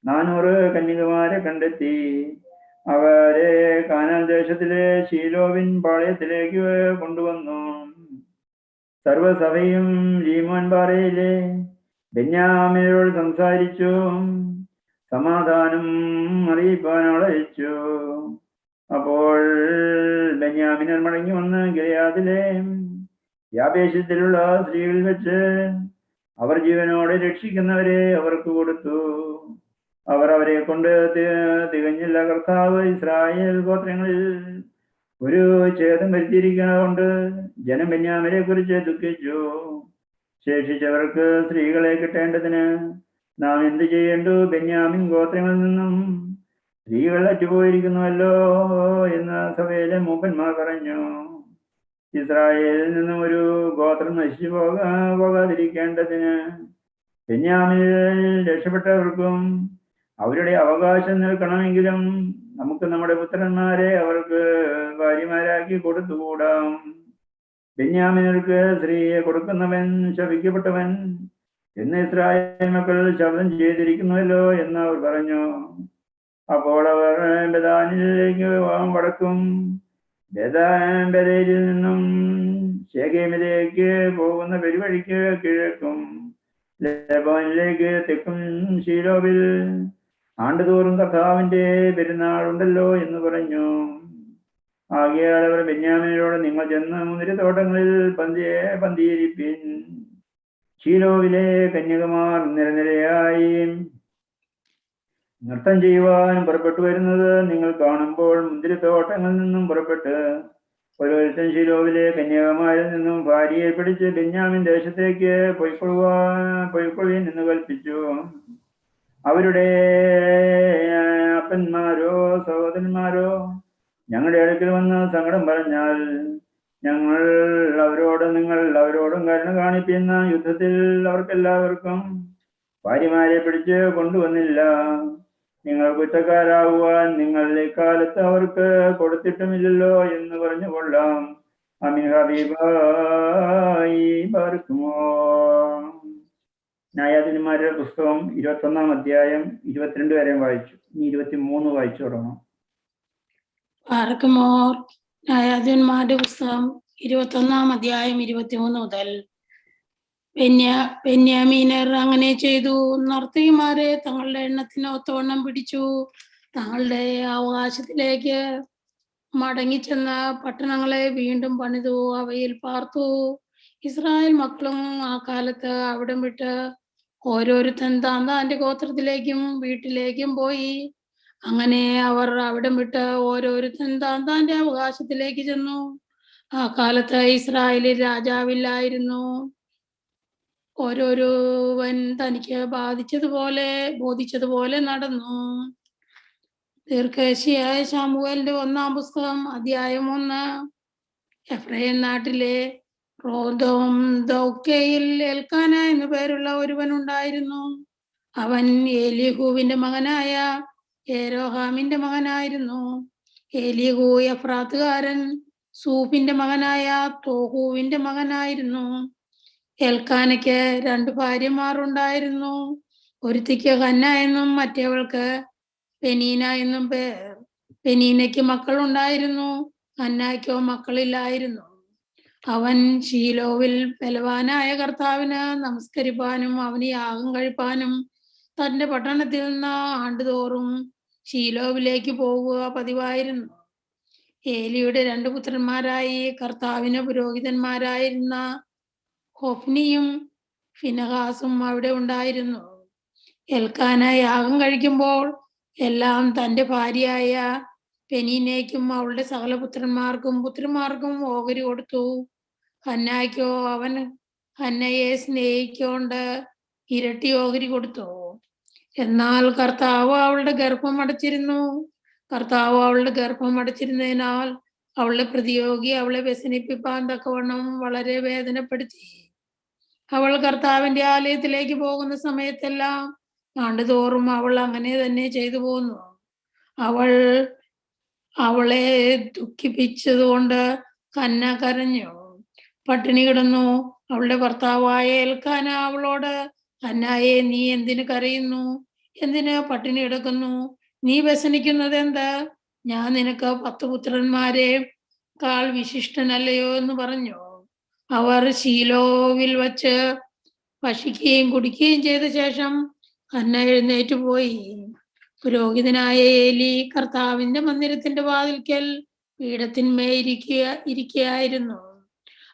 400 കന്യകമാരെ കണ്ടെത്തി. അവരെ കാനാൻ ദേശത്തിലെ ശീലോവിൻ പാളയത്തിലേക്ക് കൊണ്ടുവന്നു. സർവസഭയും ലീമോൻ പാറയിലെ ബെന്യാമിനോട് സംസാരിച്ചു, സമാധാനം അറിയിപ്പാനോട് അയച്ചു. അപ്പോൾ ബെന്യാമിനർ മടങ്ങി വന്ന് ഗിലെയാദിലെ യാബേശത്തിലുള്ള സ്ത്രീകളിൽ വെച്ച് അവർ ജീവനോടെ രക്ഷിക്കുന്നവരെ അവർക്ക് കൊടുത്തു. അവർ അവരെ കൊണ്ട് തികഞ്ഞില്ല. കർത്താവ് ഇസ്രായേൽ ഗോത്രങ്ങളിൽ ഒരു ഛേദം വരുത്തിയിരിക്കുന്നതുകൊണ്ട് ജനം ബെന്യാമിനെ കുറിച്ച് ദുഃഖിച്ചു. ശേഷിച്ചവർക്ക് സ്ത്രീകളെ കിട്ടേണ്ടതിന് നാം എന്ത് ചെയ്യേണ്ടു? ബെന്യാമിൻ ഗോത്രങ്ങളിൽ നിന്നും സ്ത്രീകൾ അറ്റുപോയിരിക്കുന്നുവല്ലോ എന്ന് സഭയിലെ മൂപ്പന്മാർ പറഞ്ഞു. ഇസ്രായേലിൽ നിന്നും ഒരു ഗോത്രം നശിച്ചു പോകാതിരിക്കേണ്ടതിന് ബെന്യാമിനിൽ രക്ഷപ്പെട്ടവർക്കും അവരുടെ അവകാശം നിൽക്കണമെങ്കിലും നമുക്ക് നമ്മുടെ പുത്രന്മാരെ അവർക്ക് ഭാര്യമാരാക്കി കൊടുത്തുകൂടാം. ബെന്യാമിനർക്ക് സ്ത്രീയെ കൊടുക്കുന്നവൻ ശപിക്കപ്പെട്ടവൻ എന്ന് ഇസ്രായേൽ മക്കൾ ശബ്ദം ചെയ്തിരിക്കുന്നുവല്ലോ എന്ന് അവർ പറഞ്ഞു. അപ്പോൾ അവർ ബെഥാനിലേക്ക് വടക്കും ബെഥേലിൽ നിന്നും ശെഖേമിലേക്ക് പോകുന്ന പെരുവഴിക്ക് കിഴക്കും ലെബാനിലേക്ക് തെക്കും ശീലോവിൽ ആണ്ടുതോറും കർത്താവിന്റെ പെരുന്നാളുണ്ടല്ലോ എന്ന് പറഞ്ഞു. ആകയാൽ അവർ ബെന്യാമിനോട്, നിങ്ങൾ ചെന്ന് മുന്തിരിത്തോട്ടങ്ങളിൽ പന്തിയിരിപ്പിൻ. ശീലോവിലെ കന്യകമാർ നിരനിരയായി നൃത്തം ചെയ്യുവാൻ പുറപ്പെട്ടു വരുന്നത് നിങ്ങൾ കാണുമ്പോൾ മുന്തിരിത്തോട്ടങ്ങളിൽ നിന്നും പുറപ്പെട്ട് ഓരോരുത്തൻ ശീലോവിലെ കന്യകമാരിൽ നിന്നും ഭാര്യയെ പിടിച്ച് ബെന്യാമിൻ ദേശത്തേക്ക് പൊയ്ക്കൊള്ളുവീൻ എന്ന് കൽപ്പിച്ചു. അവരുടെ അപ്പന്മാരോ സഹോദരന്മാരോ ഞങ്ങളുടെ അടുക്കൽ വന്ന് സങ്കടം പറഞ്ഞാൽ നിങ്ങൾ അവരോടും കരുണ കാണിപ്പിക്കുന്ന യുദ്ധത്തിൽ അവർക്കെല്ലാവർക്കും ഭാര്യമാരെ പിടിച്ച് കൊണ്ടുവന്നില്ല. നിങ്ങൾ കുറ്റക്കാരാകുവാൻ നിങ്ങൾ ഇക്കാലത്ത് അവർക്ക് കൊടുത്തിട്ടുമില്ലല്ലോ എന്ന് പറഞ്ഞു കൊള്ളാം. അമീൻ ഹബീബായി ബാർക്കുമോ. ന്യായാധിപന്മാരുടെ പുസ്തകം 21-ാം അധ്യായം 22 വരെ വായിച്ചു. ഇനി 23 വായിച്ചു തുടങ്ങാം. ബാർക്കുമോർ. ന്യായാധിപന്മാരുടെ പുസ്തകം 21-ാം അധ്യായം 23 മുതൽ. ബെന്യാമീനർ അങ്ങനെ ചെയ്തു. നർത്തകിമാരെ തങ്ങളുടെ എണ്ണത്തിന് ഒത്തവണ്ണം പിടിച്ചു. തങ്ങളുടെ അവകാശത്തിലേക്ക് മടങ്ങിച്ചെന്ന പട്ടണങ്ങളെ വീണ്ടും പണിതു, അവയിൽ പാർത്തു. ഇസ്രായേൽ മക്കളും ആ കാലത്ത് അവിടം വിട്ട് ഓരോരുത്തൻ താന്താന്റെ ഗോത്രത്തിലേക്കും വീട്ടിലേക്കും പോയി. അങ്ങനെ അവർ അവിടം വിട്ട് ഓരോരുത്തൻ താന്താന്റെ അവകാശത്തിലേക്ക് ചെന്നു. ആ കാലത്ത് ഇസ്രായേലിൽ രാജാവില്ലായിരുന്നു. ഓരോരുവൻ തനിക്ക് ബോധിച്ചതുപോലെ നടന്നു. ദീർഘശിയായ ശമൂവേലിന്റെ 1-ാം പുസ്തകം അധ്യായം 1. എഫ്രൈം നാട്ടിലെ റോദോം ദൗക്കയിൽ എൽക്കാന എന്നു പേരുള്ള ഒരുവൻ ഉണ്ടായിരുന്നു. അവൻ ഏലിഹൂവിന്റെ മകനായ യെരോഹാമിന്റെ മകനായിരുന്നു. ഏലിഹൂ എഫ്രാത്തുകാരൻ സൂഫിന്റെ മകനായ തോഹൂവിന്റെ മകനായിരുന്നു. എൽക്കാനയ്ക്ക് 2 ഭാര്യമാർ ഉണ്ടായിരുന്നു. ഒരുത്തിക്ക് ഹന്ന എന്നും മറ്റേവൾക്ക് പെനീന എന്നും പേർ. പെനീനയ്ക്ക് മക്കളുണ്ടായിരുന്നു, ഹന്നായ്ക്കോ മക്കളില്ലായിരുന്നു. അവൻ ശീലോവിൽ ബലവാനായ കർത്താവിന് നമസ്കരിപ്പാനും അവന് യാഗം കഴിപ്പാനും തന്റെ പട്ടണത്തിൽ നിന്ന് ആണ്ടുതോറും ശീലോവിലേക്ക് പോവുക പതിവായിരുന്നു. ഏലിയുടെ 2 പുത്രന്മാരായി കർത്താവിന് പുരോഹിതന്മാരായിരുന്ന ഹൊഫ്നിയും ഫിനഹാസും അവിടെ ഉണ്ടായിരുന്നു. എൽക്കാന യാഗം കഴിക്കുമ്പോൾ എല്ലാം തന്റെ ഭാര്യയായ പെനീനയ്ക്കും അവളുടെ സകല പുത്രന്മാർക്കും ഓഹരി കൊടുത്തു. ഹന്നായ്ക്കോ അവൻ ഹന്നയെ സ്നേഹിക്കൊണ്ട് ഇരട്ടി ഓഹരി കൊടുത്തു. എന്നാൽ കർത്താവ് അവളുടെ ഗർഭം അടച്ചിരുന്നതിനാൽ അവളുടെ പ്രതിയോഗി അവളെ വ്യസനിപ്പിപ്പാൻ തക്കവണ്ണം വളരെ വേദനപ്പെടുത്തി. അവൾ കർത്താവിന്റെ ആലയത്തിലേക്ക് പോകുന്ന സമയത്തെല്ലാം ആണ്ടുതോറും അവൾ അങ്ങനെ തന്നെ ചെയ്തു പോന്നു. അവളെ ദുഃഖിപ്പിച്ചതുകൊണ്ട് ഹന്ന കരഞ്ഞു, പട്ടിണി കിടന്നു. അവളുടെ ഭർത്താവായ എൽക്കാന അവളോട്, ഹന്നായെ, നീ എന്തിനു കരയുന്നു? എന്തിന് പട്ടിണി കിടക്കുന്നു? നീ വ്യസനിക്കുന്നത് എന്ത്? ഞാൻ നിനക്ക് 10 പുത്രന്മാരെ കാൾ വിശിഷ്ടനല്ലയോ എന്ന് പറഞ്ഞു. അവർ ശീലോവിൽ വച്ച് ഭക്ഷിക്കുകയും കുടിക്കുകയും ചെയ്ത ശേഷം ഹന്ന എഴുന്നേറ്റ് പോയി. പുരോഹിതനായ ഏലി കർത്താവിന്റെ മന്ദിരത്തിന്റെ വാതിൽക്കൽ പീഠത്തിന്മേൽ ഇരിക്കുകയായിരുന്നു.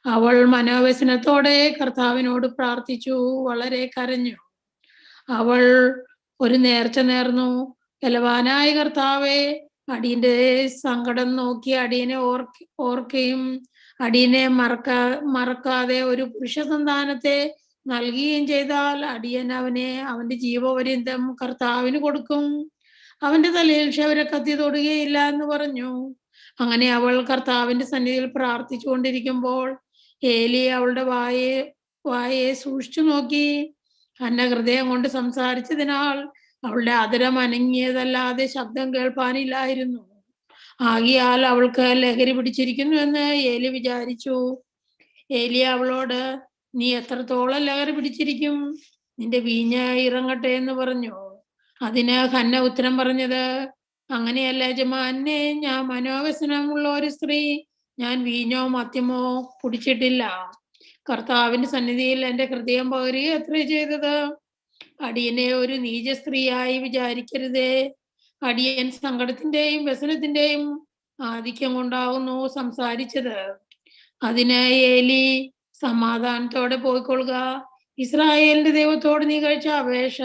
അവൾ മനോവ്യസനത്തോടെ കർത്താവിനോട് പ്രാർത്ഥിച്ചു, വളരെ കരഞ്ഞു. അവൾ ഒരു നേർച്ച നേർന്നു. ബലവാനായ കർത്താവേ, അടിയന്റെ സങ്കടം നോക്കി അടിയനെ ഓർക്കുകയും അടിയനെ മറക്കാതെ ഒരു പുരുഷ സന്താനത്തെ നൽകുകയും ചെയ്താൽ അടിയൻ അവനെ അവന്റെ ജീവപര്യന്തം കർത്താവിന് കൊടുക്കും. അവന്റെ തലയിൽ ക്ഷൗരക്കത്തി തൊടുകയില്ല എന്ന് പറഞ്ഞു. അങ്ങനെ അവൾ കർത്താവിന്റെ സന്നിധിയിൽ പ്രാർത്ഥിച്ചു കൊണ്ടിരിക്കുമ്പോൾ ഏലി അവളുടെ വായെ സൂക്ഷിച്ചു നോക്കി. ഹന്ന ഹൃദയം കൊണ്ട് സംസാരിച്ചതിനാൽ അവളുടെ അധരം അനങ്ങിയതല്ലാതെ ശബ്ദം കേൾപ്പാനില്ലായിരുന്നു. ആകിയാൽ അവൾക്ക് ലഹരി പിടിച്ചിരിക്കുന്നു എന്ന് ഏലി വിചാരിച്ചു. ഏലി അവളോട്, നീ എത്രത്തോളം ലഹരി പിടിച്ചിരിക്കും? നിന്റെ വീഞ്ഞ് ഇറങ്ങട്ടെ എന്ന് പറഞ്ഞു. അതിന് ഹന്ന ഉത്തരം പറഞ്ഞത്, അങ്ങനെയല്ല യജമാനനെ, ഞാൻ മനോവ്യസനമുള്ള ഒരു സ്ത്രീ. ഞാൻ വീഞ്ഞോ മദ്യമോ കുടിച്ചിട്ടില്ല. കർത്താവിന്റെ സന്നിധിയിൽ എന്റെ ഹൃദയം പകരുക അത്രേ ചെയ്തത്. അടിയനെ ഒരു നീച സ്ത്രീയായി വിചാരിക്കരുതേ. അടിയൻ സങ്കടത്തിന്റെയും വ്യസനത്തിന്റെയും ആധിക്യം കൊണ്ടാകുന്നു സംസാരിച്ചത്. അതിന് ഏലി, സമാധാനത്തോടെ പോയിക്കൊള്ളുക. ഇസ്രായേലിന്റെ ദൈവത്തോട് നീ കഴിച്ച അപേക്ഷ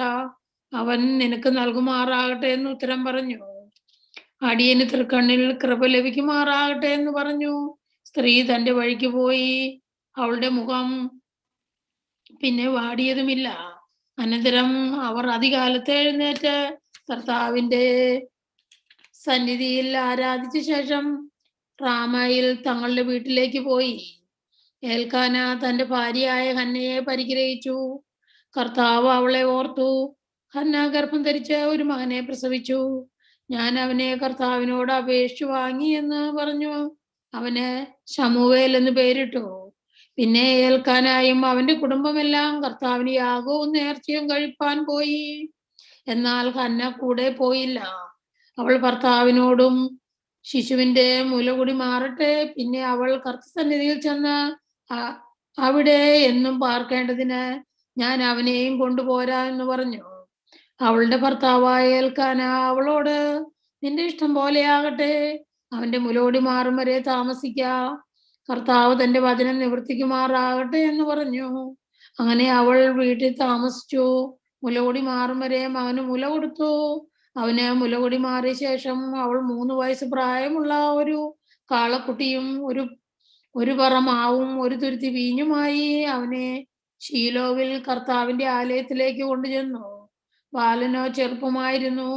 അവൻ നിനക്ക് നൽകുമാറാകട്ടെ എന്ന് ഉത്തരം പറഞ്ഞു. അടിയന് തൃക്കണ്ണിൽ കൃപ ലഭിക്കുമാറാകട്ടെ എന്ന് പറഞ്ഞു. സ്ത്രീ തന്റെ വഴിക്ക് പോയി. അവളുടെ മുഖം പിന്നെ വാടിയതുമില്ല. അനന്തരം അവർ അതികാലത്ത് എഴുന്നേറ്റ് കർത്താവിന്റെ സന്നിധിയിൽ ആരാധിച്ച ശേഷം റാമയിൽ തങ്ങളുടെ വീട്ടിലേക്ക് പോയി. ഏൽക്കാന തന്റെ ഭാര്യയായ ഹന്നയെ പരിഗ്രഹിച്ചു. കർത്താവ് അവളെ ഓർത്തു. ഹന്ന ഗർഭം ധരിച്ച് ഒരു മകനെ പ്രസവിച്ചു. ഞാൻ അവനെ കർത്താവിനോട് അപേക്ഷിച്ചു വാങ്ങി എന്ന് പറഞ്ഞു. അവന് ശമൂവേൽ എന്ന് പേരിട്ടു. പിന്നെ ഏൽക്കാനായും അവന്റെ കുടുംബമെല്ലാം കർത്താവിന് യാഗവും നേർച്ചയും കഴിപ്പാൻ പോയി. എന്നാൽ ഹന്ന കൂടെ പോയില്ല. അവൾ ഭർത്താവിനോടും, ശിശുവിന്റെ മുലകുടി മാറട്ടെ, പിന്നെ അവൾ കർത്തൃസന്നിധിയിൽ ചെന്ന് അവിടെ എന്നും പാർക്കേണ്ടതിന് ഞാൻ അവനെയും കൊണ്ടുപോരാ എന്ന് പറഞ്ഞു. അവളുടെ ഭർത്താവായ ഏൽക്കാന അവളോട്, നിന്റെ ഇഷ്ടം പോലെയാകട്ടെ, അവന്റെ മുലകുടി മാറും വരെ താമസിക്ക. കർത്താവ് തന്റെ വചനം നിവർത്തിക്കുമാറാകട്ടെ എന്ന് പറഞ്ഞു. അങ്ങനെ അവൾ വീട്ടിൽ താമസിച്ചു. മുലകുടി മാറും വരെ മകന് മുല കൊടുത്തു. അവന് മുലകുടി മാറിയ ശേഷം അവൾ 3 വയസ്സ് പ്രായമുള്ള ഒരു കാളക്കുട്ടിയും ഒരു പറ മാവും ഒരു തുരുത്തി വീഞ്ഞുമായി അവനെ ശീലോവിൽ കർത്താവിന്റെ ആലയത്തിലേക്ക് കൊണ്ടുചെന്നു. ബാലനോ ചെറുപ്പമായിരുന്നു.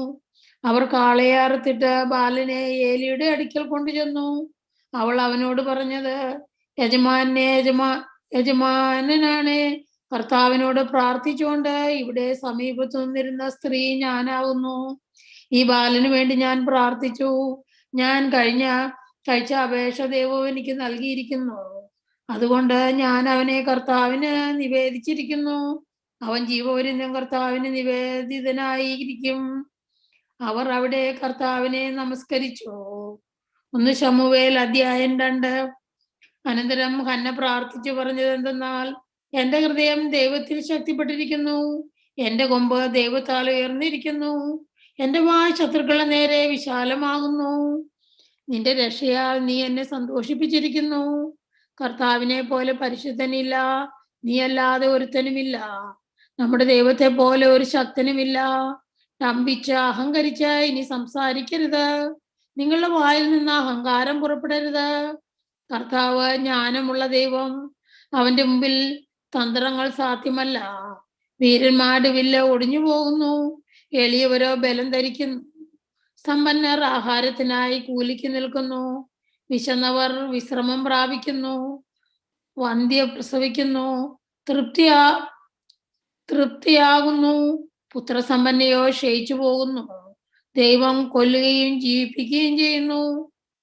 അവർ കാളയെ അറുത്തിട്ട് ബാലനെ ഏലിയുടെ അടുക്കൽ കൊണ്ടുചെന്നു. അവൾ അവനോട് പറഞ്ഞത്, യജമാനനാണ് കർത്താവിനോട് പ്രാർത്ഥിച്ചുകൊണ്ട് ഇവിടെ സമീപത്തു നിന്നിരുന്ന സ്ത്രീ ഞാനാകുന്നു. ഈ ബാലന് വേണ്ടി ഞാൻ പ്രാർത്ഥിച്ചു. ഞാൻ കഴിച്ച അപേക്ഷ ദൈവം എനിക്ക് നൽകിയിരിക്കുന്നു. അതുകൊണ്ട് ഞാൻ അവനെ കർത്താവിന് നിവേദിച്ചിരിക്കുന്നു. അവൻ ജീവപര്യന്തം കർത്താവിന് നിവേദിതനായിരിക്കും. അവർ അവിടെ കർത്താവിനെ നമസ്കരിച്ചു. 1 ശമൂവേൽ അധ്യായം 2. അനന്തരം ഹന്ന പ്രാർത്ഥിച്ചു പറഞ്ഞത് എന്തെന്നാൽ, എന്റെ ഹൃദയം ദൈവത്തിൽ ശക്തിപ്പെട്ടിരിക്കുന്നു, എന്റെ കൊമ്പ് ദൈവത്താൽ ഉയർന്നിരിക്കുന്നു, എന്റെ വായ് ശത്രുക്കളുടെ നേരെ വിശാലമാകുന്നു. നിന്റെ രക്ഷയാൽ നീ എന്നെ സന്തോഷിപ്പിച്ചിരിക്കുന്നു. കർത്താവിനെ പോലെ പരിശുദ്ധനില്ല, നീ അല്ലാതെ ഒരുത്തനുമില്ല. നമ്മുടെ ദൈവത്തെ പോലെ ഒരു ശക്തനുമില്ല. ഡംഭിച്ച് അഹങ്കരിച്ച് ഇനി സംസാരിക്കരുത്. നിങ്ങളുടെ വായിൽ നിന്ന് അഹങ്കാരം പുറപ്പെടരുത്. കർത്താവ് ജ്ഞാനമുള്ള ദൈവം, അവന്റെ മുമ്പിൽ തന്ത്രങ്ങൾ സാധ്യമല്ല. വീരന്മാരുടെ വില്ല് ഒടിഞ്ഞു പോകുന്നു, എളിയവരോ ബലം ധരിക്കുന്നു. സമ്പന്നർ ആഹാരത്തിനായി കൂലിക്ക് നിൽക്കുന്നു, വിശന്നവർ വിശ്രമം പ്രാപിക്കുന്നു. വന്ധ്യ പ്രസവിക്കുന്നു, തൃപ്തിയാകുന്നു, പുത്രസമ്പന്നയോ ക്ഷയിച്ചു പോകുന്നു. ദൈവം കൊല്ലുകയും ജീവിപ്പിക്കുകയും ചെയ്യുന്നു,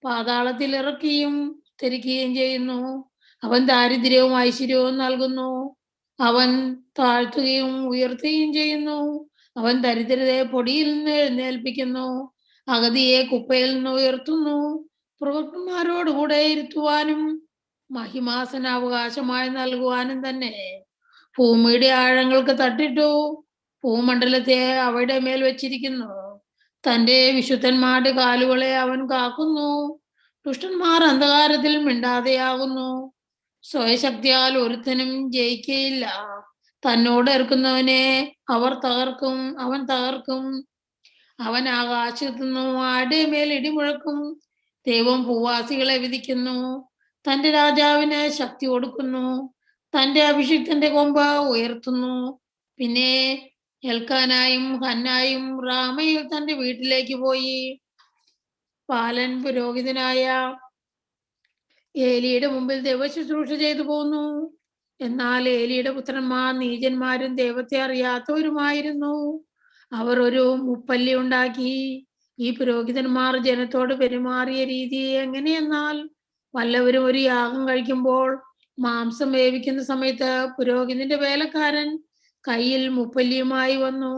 പാതാളത്തിൽ ഇറക്കുകയും ഉദ്ധരിക്കുകയും ചെയ്യുന്നു. അവൻ ദാരിദ്ര്യവും ഐശ്വര്യവും നൽകുന്നു, അവൻ താഴ്ത്തുകയും ഉയർത്തുകയും ചെയ്യുന്നു. അവൻ ദരിദ്രരെ പൊടിയിൽ നിന്ന് എഴുന്നേൽപ്പിക്കുന്നു, അഗതിയെ കുപ്പയിൽ നിന്ന് ഉയർത്തുന്നു. പ്രഭുക്കന്മാരോടുകൂടെ ഇരുത്തുവാനും മഹിമാസന അവകാശമായി നൽകുവാനും തന്നെ. ഭൂമിയുടെ ആഴങ്ങൾക്ക് തട്ടിട്ടു, ഭൂമണ്ഡലത്തെ അവയുടെ മേൽ വെച്ചിരിക്കുന്നു. തന്റെ വിശുദ്ധന്മാരുടെ കാലുകളെ അവൻ കാക്കുന്നു. ദുഷ്ടന്മാർ അന്ധകാരത്തിൽ മിണ്ടാതെയാകുന്നു. സ്വയശക്തിയാൽ ഒരുത്തനും ജയിക്കയില്ല. തന്നോട് ഏർക്കുന്നവനെ അവൻ തകർക്കും. അവൻ ആകാശത്തു നിന്നും ആരുടെ മേൽ ഇടിമുഴക്കും. ദൈവം ഭൂവാസികളെ വിധിക്കുന്നു, തന്റെ രാജാവിന് ശക്തി കൊടുക്കുന്നു, തന്റെ അഭിഷിക്തന്റെ കൊമ്പ് ഉയർത്തുന്നു. പിന്നെ എൽക്കാനായും ഹന്നായും റാമയിൽ തന്റെ വീട്ടിലേക്ക് പോയി. ബാലൻ പുരോഹിതനായ ഏലിയുടെ മുമ്പിൽ ദൈവശുശ്രൂഷ ചെയ്തു പോന്നു. എന്നാൽ ഏലിയുടെ പുത്രന്മാർ നീചന്മാരും ദൈവത്തെ അറിയാത്തവരുമായിരുന്നു. അവർ ഒരു മുപ്പല്ലി ഉണ്ടാക്കി. ഈ പുരോഹിതന്മാർ ജനത്തോട് പെരുമാറിയ രീതി എങ്ങനെയെന്നാൽ, വല്ലവരും ഒരു യാഗം കഴിക്കുമ്പോൾ മാംസം വേവിക്കുന്ന സമയത്ത് പുരോഹിതന്റെ വേലക്കാരൻ കയ്യിൽ മുപ്പല്ലിയുമായി വന്നു.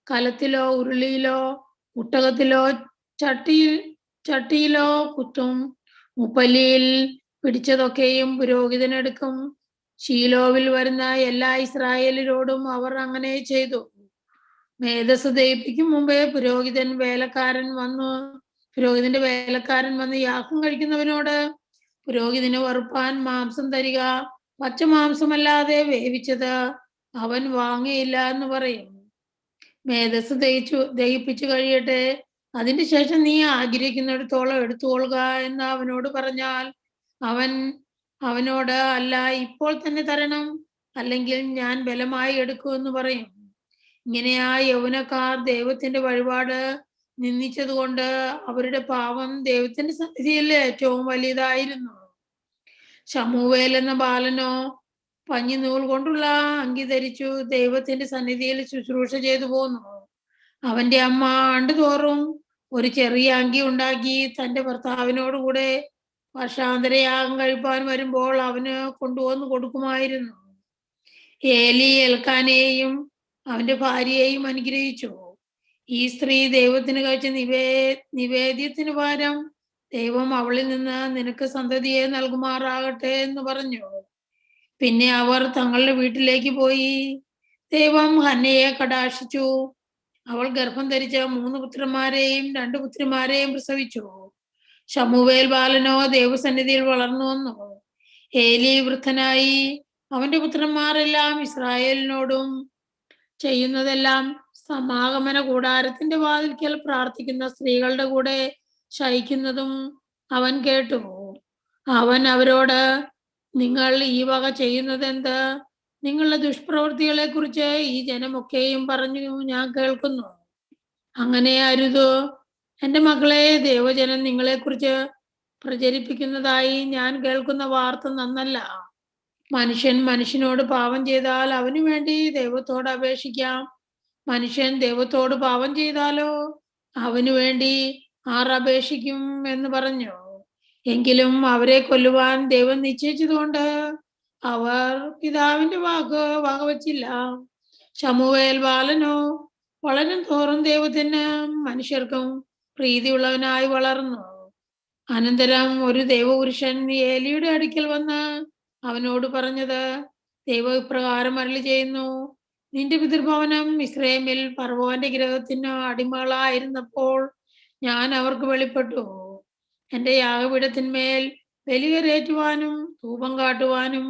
കലത്തിലോ ഉരുളിയിലോ കുട്ടകത്തിലോ ചട്ടിയിലോ കുത്തും. മുപ്പല്ലിയിൽ പിടിച്ചതൊക്കെയും പുരോഹിതനെടുക്കും. ശീലോവിൽ വരുന്ന എല്ലാ ഇസ്രായേലരോടും അവർ അങ്ങനെ ചെയ്തു. മേധസ് ദയിപ്പിക്കും മുമ്പേ പുരോഹിതന്റെ വേലക്കാരൻ വന്ന് യാഗം കഴിക്കുന്നവനോട്, പുരോഹിതന് വറുപ്പാൻ മാംസം തരിക, പച്ച മാംസമല്ലാതെ വേവിച്ചത് അവൻ വാങ്ങിയില്ല എന്ന് പറയും. മേധസ് ദഹിപ്പിച്ചു കഴിയട്ടെ, അതിന്റെ ശേഷം നീ ആഗ്രഹിക്കുന്നിടത്തോളം എടുത്തുകൊള്ളുക എന്ന് അവനോട് പറഞ്ഞാൽ, അവനോട് അല്ല, ഇപ്പോൾ തന്നെ തരണം, അല്ലെങ്കിൽ ഞാൻ ബലമായി എടുക്കുമെന്ന് പറയും. ഇങ്ങനെ ആ യൗവനക്കാർ ദൈവത്തിന്റെ വഴിപാട് നിന്ദിച്ചതുകൊണ്ട് അവരുടെ പാപം ദൈവത്തിന്റെ സന്നിധിയിൽ ഏറ്റവും വലിയതായിരുന്നു. ശമൂവേൽ എന്ന ബാലനോ പഞ്ഞിനൂൽ കൊണ്ടുള്ള അങ്കി ധരിച്ചു ദൈവത്തിന്റെ സന്നിധിയിൽ ശുശ്രൂഷ ചെയ്തു പോന്നു. അവന്റെ അമ്മ ആണ്ടുതോറും ഒരു ചെറിയ അങ്കി ഉണ്ടാക്കി തന്റെ ഭർത്താവിനോടുകൂടെ വർഷാന്തരയാഗം കഴിപ്പാൻ വരുമ്പോൾ അവന് കൊണ്ടുവന്ന് കൊടുക്കുമായിരുന്നു. ഏലി എൽക്കാനെയും അവന്റെ ഭാര്യയെയും അനുഗ്രഹിച്ചു. ഈ സ്ത്രീ ദൈവത്തിന് കഴിച്ച നിവേദ്യത്തിന് പകരം ദൈവം അവളിൽ നിന്ന് നിനക്ക് സന്തതിയെ നൽകുമാറാകട്ടെ എന്ന് പറഞ്ഞു. പിന്നെ അവർ തങ്ങളുടെ വീട്ടിലേക്ക് പോയി. ദൈവം ഹന്നയെ കടാക്ഷിച്ചു. അവൾ ഗർഭം ധരിച്ച 3 പുത്രന്മാരെയും 2 പുത്രിമാരെയും പ്രസവിച്ചു. ശമൂവേൽ ബാലനോ ദൈവസന്നിധിയിൽ വളർന്നു വന്നു. ഏലി വൃദ്ധനായി. അവന്റെ പുത്രന്മാരെല്ലാം ഇസ്രായേലിനോടും ചെയ്യുന്നതെല്ലാം സമാഗമന കൂടാരത്തിന്റെ വാതിൽക്കൽ പ്രാർത്ഥിക്കുന്ന സ്ത്രീകളുടെ കൂടെ ശയിക്കുന്നതും അവൻ കേട്ടു. അവൻ അവരോട്, നിങ്ങൾ ഈ വക ചെയ്യുന്നത് എന്ത്? നിങ്ങളുടെ ദുഷ്പ്രവൃത്തികളെ കുറിച്ച് ഈ ജനമൊക്കെയും പറഞ്ഞു ഞാൻ കേൾക്കുന്നു. അങ്ങനെ അരുത്. എന്റെ മക്കളെ, ദൈവജനം നിങ്ങളെക്കുറിച്ച് പ്രചരിപ്പിക്കുന്നതായി ഞാൻ കേൾക്കുന്ന വാർത്ത നന്നല്ല. മനുഷ്യൻ മനുഷ്യനോട് പാപം ചെയ്താൽ അവന് വേണ്ടി ദൈവത്തോട് അപേക്ഷിക്കാം. മനുഷ്യൻ ദൈവത്തോട് പാപം ചെയ്താലോ അവന് വേണ്ടി ആർ അപേക്ഷിക്കും എന്ന് പറഞ്ഞു. എങ്കിലും അവരെ കൊല്ലുവാൻ ദൈവം നിശ്ചയിച്ചതുകൊണ്ട് അവർ പിതാവിന്റെ വാക്ക് വകവച്ചില്ല. ശമൂവേൽ ബാലനോ വളരും തോറും ദൈവത്തിന് മനുഷ്യർക്കും പ്രീതിയുള്ളവനായി വളർന്നു. അനന്തരം ഒരു ദൈവപുരുഷൻ ഏലിയുടെ അടുക്കൽ വന്ന് അവനോട് പറഞ്ഞത്, ദൈവം ഇപ്രകാരം അരുളി ചെയ്യുന്നു, നിന്റെ പിതൃഭവനം മിസ്രയീമിൽ ഫറവോന്റെ ഗൃഹത്തിന് അടിമകളായിരുന്നപ്പോൾ ഞാൻ അവർക്ക് വെളിപ്പെട്ടു. എന്റെ യാഗപീഠത്തിന്മേൽ ബലികരേറ്റുവാനും ധൂപം കാട്ടുവാനും